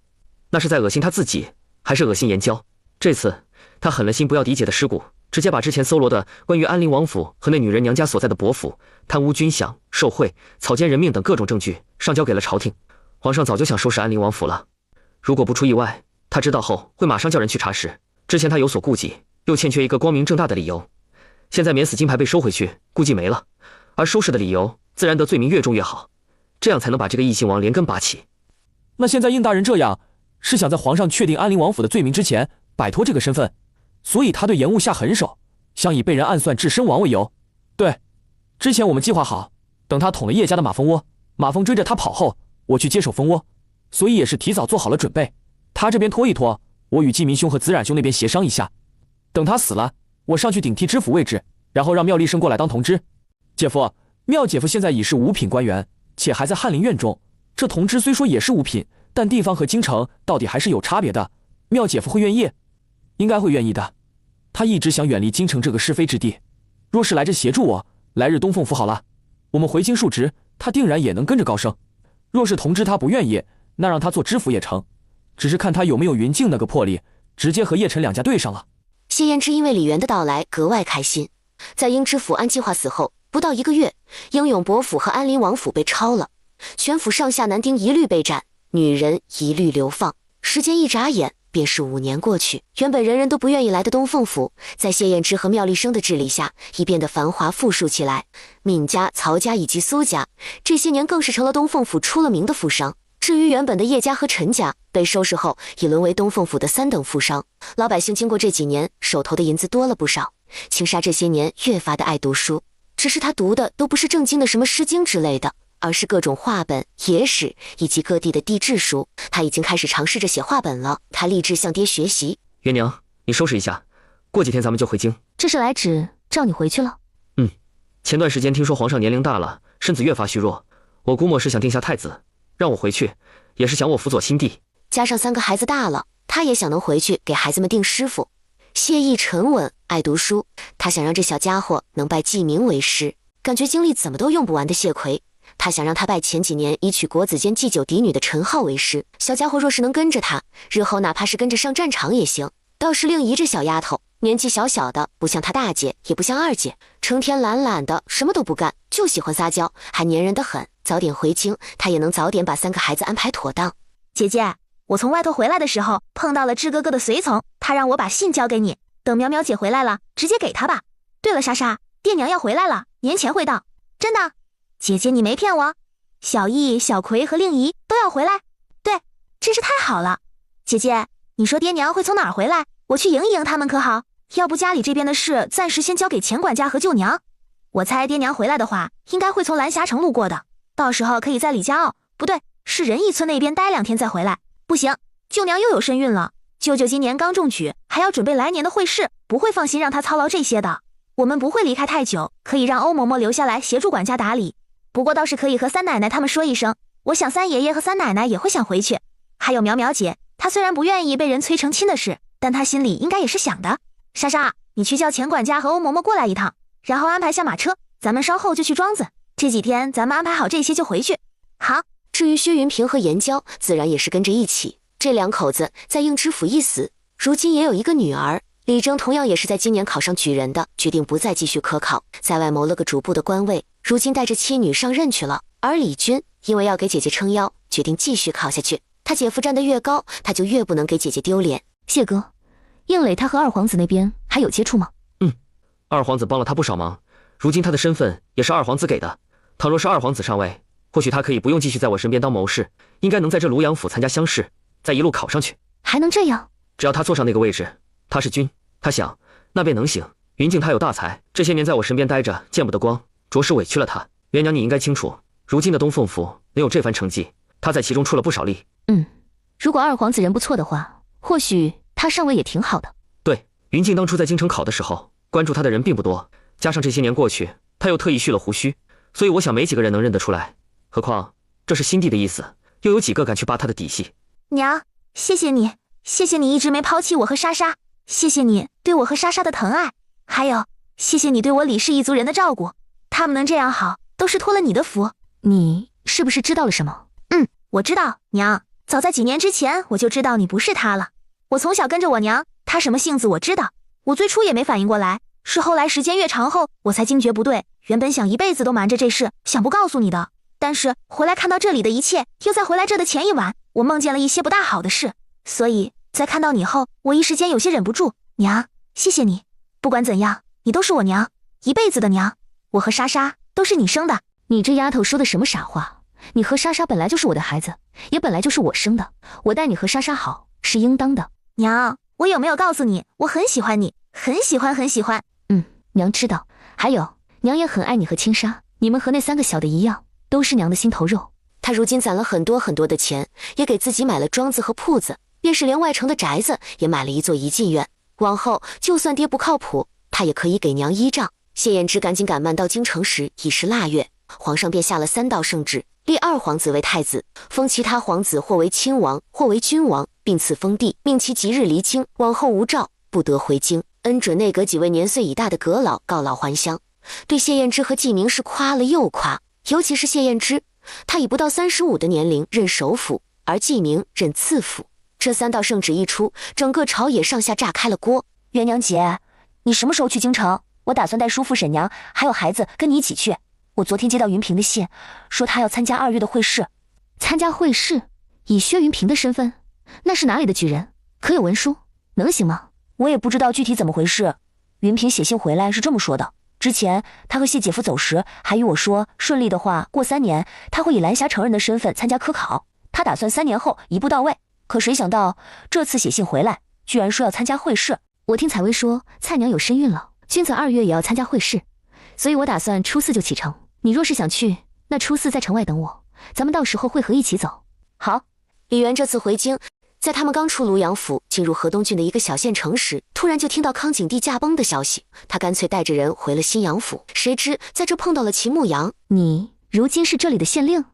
那是在恶心她自己，还是恶心燕郊？这次他狠了心不要嫡姐的尸骨，直接把之前搜罗的关于安陵王府和那女人娘家所在的伯府贪污军饷、受贿、草菅人命等各种证据上交给了朝廷。皇上早就想收拾安陵王府了，如果不出意外，他知道后会马上叫人去查实。之前他有所顾忌，又欠缺一个光明正大的理由，现在免死金牌被收回去，顾忌没了，而收拾的理由自然得罪名越重越好，这样才能把这个异姓王连根拔起。那现在应大人这样，是想在皇上确定安陵王府的罪名之前摆脱这个身份，所以他对盐务下狠手，想以被人暗算致身亡为由。对，之前我们计划好，等他捅了叶家的马蜂窝，马蜂追着他跑后，我去接手蜂窝，所以也是提早做好了准备。他这边拖一拖，我与季明兄和子冉兄那边协商一下，等他死了，我上去顶替知府位置，然后让妙丽生过来当同知。姐夫，妙姐夫现在已是五品官员，且还在翰林院中，这同知虽说也是五品，但地方和京城到底还是有差别的。妙姐夫会愿意？应该会愿意的。他一直想远离京城这个是非之地，若是来这协助我，来日东凤府好了，我们回京述职，他定然也能跟着高升。若是同知他不愿意，那让他做知府也成，只是看他有没有云静那个魄力，直接和叶晨两家对上了。谢燕之因为李元的到来格外开心。在英知府按计划死后不到1个月，英勇伯府和安陵王府被抄了，全府上下男丁一律被斩，女人一律流放。时间一眨眼便是5年过去，原本人人都不愿意来的东凤府，在谢燕之和妙丽生的治理下，已变得繁华富庶起来。闵家、曹家以及苏家，这些年更是成了东凤府出了名的富商。至于原本的叶家和陈家，被收拾后已沦为东凤府的3等富商。老百姓经过这几年，手头的银子多了不少。青纱这些年越发的爱读书，只是他读的都不是正经的什么诗经之类的，而是各种话本、野史以及各地的地质书。他已经开始尝试着写话本了，他立志向爹学习。元娘，你收拾一下，过几天咱们就回京。这是来旨召你回去了？前段时间听说皇上年龄大了，身子越发虚弱，我估摸是想定下太子，让我回去，也是想我辅佐新帝。加上3个孩子大了，他也想能回去给孩子们定师傅。谢毅沉稳，爱读书，他想让这小家伙能拜季明为师，感觉精力怎么都用不完的谢奎。他想让他拜前几年已娶国子监祭酒嫡女的陈浩为师。小家伙若是能跟着他，日后哪怕是跟着上战场也行。倒是令仪这小丫头，年纪小小的，不像她大姐，也不像二姐，成天懒懒的，什么都不干，就喜欢撒娇，还粘人得很。早点回京，她也能早点把3个孩子安排妥当。姐姐，我从外头回来的时候碰到了志哥哥的随从，他让我把信交给你，等苗苗姐回来了，直接给他吧。对了，莎莎，爹娘要回来了，年前会到。真的？姐姐你没骗我？小易、小葵和令仪都要回来？对，真是太好了。姐姐，你说爹娘会从哪儿回来？我去迎一迎他们可好？要不家里这边的事暂时先交给前管家和舅娘。我猜爹娘回来的话，应该会从蓝霞城路过的。到时候可以在李家不对，是仁义村那边待2天再回来。不行，舅娘又有身孕了，舅舅今年刚中举，还要准备来年的会试，不会放心让他操劳这些的。我们不会离开太久，可以让欧嬷嬷留下来协助管家打理。不过倒是可以和三奶奶他们说一声，我想三爷爷和三奶奶也会想回去。还有苗苗姐，她虽然不愿意被人催成亲的事，但她心里应该也是想的。莎莎，你去叫钱管家和欧嬷嬷过来一趟，然后安排下马车，咱们稍后就去庄子。这几天咱们安排好这些就回去。好，至于薛云平和颜娇，自然也是跟着一起。这2口子在应知府一死，如今也有一个女儿。李征同样也是在今年考上举人的，决定不再继续科考，在外谋了个主簿的官位，如今带着妻女上任去了。而李军因为要给姐姐撑腰，决定继续考下去。他姐夫站得越高，他就越不能给姐姐丢脸。谢哥，应磊他和二皇子那边还有接触吗？二皇子帮了他不少忙，如今他的身份也是二皇子给的。倘若是二皇子上位，或许他可以不用继续在我身边当谋士，应该能在这庐阳府参加乡试，再一路考上去。还能这样？只要他坐上那个位置，他是君，他想那便能行。云静他有大才，这些年在我身边待着，见不得光，着实委屈了他。元娘你应该清楚，如今的东凤府能有这番成绩，他在其中出了不少力。如果二皇子人不错的话，或许他上位也挺好的。对，云静当初在京城考的时候，关注他的人并不多，加上这些年过去，他又特意蓄了胡须，所以我想没几个人能认得出来。何况这是新帝的意思，又有几个敢去扒他的底细？娘，谢谢你，谢谢你一直没抛弃我和莎莎，谢谢你对我和莎莎的疼爱，还有谢谢你对我李氏一族人的照顾，他们能这样好，都是托了你的福。你是不是知道了什么？我知道，娘，早在几年之前我就知道你不是他了。我从小跟着我娘，她什么性子我知道。我最初也没反应过来，是后来时间越长后，我才惊觉不对。原本想一辈子都瞒着这事，想不告诉你的。但是回来看到这里的一切，又在回来这的前一晚，我梦见了一些不大好的事，所以在看到你后，我一时间有些忍不住。娘，谢谢你，不管怎样，你都是我娘，一辈子的娘。我和莎莎都是你生的。你这丫头说的什么傻话？你和莎莎本来就是我的孩子，也本来就是我生的，我待你和莎莎好是应当的。娘，我有没有告诉你，我很喜欢你，很喜欢很喜欢。娘知道。还有，娘也很爱你和青纱，你们和那3个小的一样，都是娘的心头肉。他如今攒了很多很多的钱，也给自己买了庄子和铺子，便是连外城的宅子也买了一座怡进院。往后就算爹不靠谱，他也可以给娘依仗。谢衍之赶紧赶慢到京城时已是腊月，皇上便下了3道圣旨，立二皇子为太子，封其他皇子或为亲王，或为君王，并赐封地，命其即日离京，往后无诏，不得回京。恩准内阁几位年岁已大的阁老告老还乡，对谢彦之和纪明是夸了又夸，尤其是谢彦之，他已不到35的年龄任首辅，而纪明任次辅。这3道圣旨一出，整个朝野上下炸开了锅。元娘姐，你什么时候去京城？我打算带叔父婶娘还有孩子跟你一起去。我昨天接到云平的信，说他要参加2月的会试。参加会试？以薛云平的身份，那是哪里的举人？可有文书？能行吗？我也不知道具体怎么回事。云平写信回来是这么说的，之前他和谢姐夫走时还与我说，顺利的话过3年他会以蓝霞成人的身份参加科考，他打算3年后一步到位。可谁想到这次写信回来居然说要参加会试。我听采薇说蔡娘有身孕了，君子2月也要参加会试，所以我打算初4就启程。你若是想去，那初4在城外等我，咱们到时候会合一起走。好。李元这次回京，在他们刚出庐阳府进入河东郡的一个小县城时，突然就听到康景帝驾崩的消息，他干脆带着人回了新阳府，谁知在这碰到了齐牧阳。你如今是这里的县令？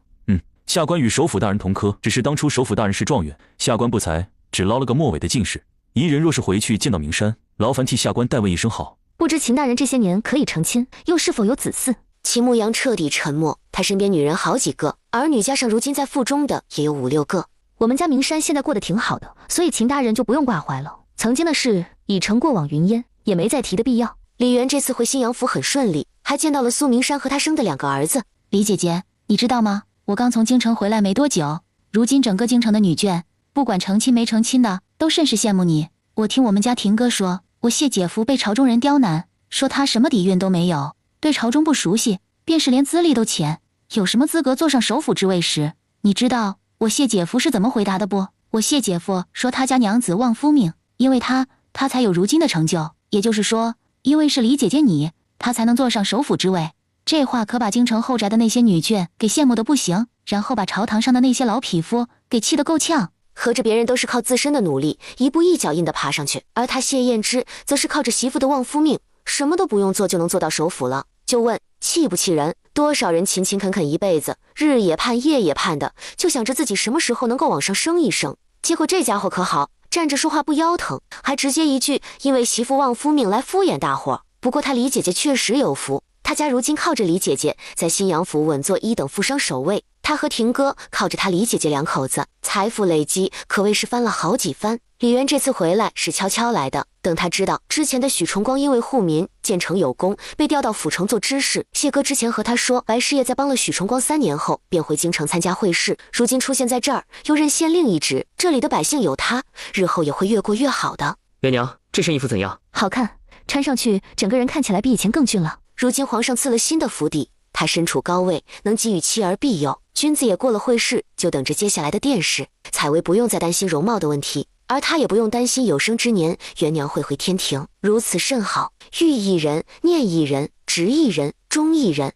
下官与首辅大人同科，只是当初首辅大人是状元，下官不才，只捞了个末尾的进士。宜人若是回去见到明山，劳烦替下官代问一声好。不知秦大人这些年可以成亲，又是否有子嗣？齐牧阳彻底沉默，他身边女人好几个，儿女加上如今在腹中的也有5、6个。我们家明山现在过得挺好的，所以秦大人就不用挂怀了。曾经的事已成过往云烟，也没再提的必要。李元这次回新阳府很顺利，还见到了苏明山和他生的2个儿子。李姐姐，你知道吗？我刚从京城回来没多久，如今整个京城的女眷，不管成亲没成亲的，都甚是羡慕你。我听我们家廷哥说，我谢姐夫被朝中人刁难，说他什么底蕴都没有，对朝中不熟悉，便是连资历都浅，有什么资格坐上首辅之位时，你知道我谢姐夫是怎么回答的不？我谢姐夫说他家娘子望夫命，因为他才有如今的成就，也就是说，因为是李姐姐你，他才能坐上首辅之位。这话可把京城后宅的那些女眷给羡慕的不行，然后把朝堂上的那些老匹夫给气得够呛。合着别人都是靠自身的努力，一步一脚印的爬上去，而他谢燕之则是靠着媳妇的旺夫命，什么都不用做就能做到首辅了。就问气不气人？多少人勤勤恳恳一辈子，日也盼夜也盼的，就想着自己什么时候能够往上升一升。结果这家伙可好，站着说话不腰疼，还直接一句因为媳妇旺夫命来敷衍大伙。不过他李姐姐确实有福，他家如今靠着李姐姐在新阳府稳坐1等富商首位，他和廷哥靠着他李姐姐两口子，财富累积可谓是翻了好几番。李渊这次回来是悄悄来的，等他知道之前的许崇光因为护民建成有功，被调到府城做知事。谢哥之前和他说，白师爷在帮了许崇光3年后，便回京城参加会试，如今出现在这儿，又任县令一职，这里的百姓有他，日后也会越过越好的。元娘，这身衣服怎样？好看，穿上去整个人看起来比以前更俊了。如今皇上赐了新的府邸，他身处高位，能给予妻儿庇佑。君子也过了会试，就等着接下来的殿试。采薇不用再担心容貌的问题，而他也不用担心有生之年元娘会回天庭。如此甚好，欲一人，念一人，执一人，忠一人，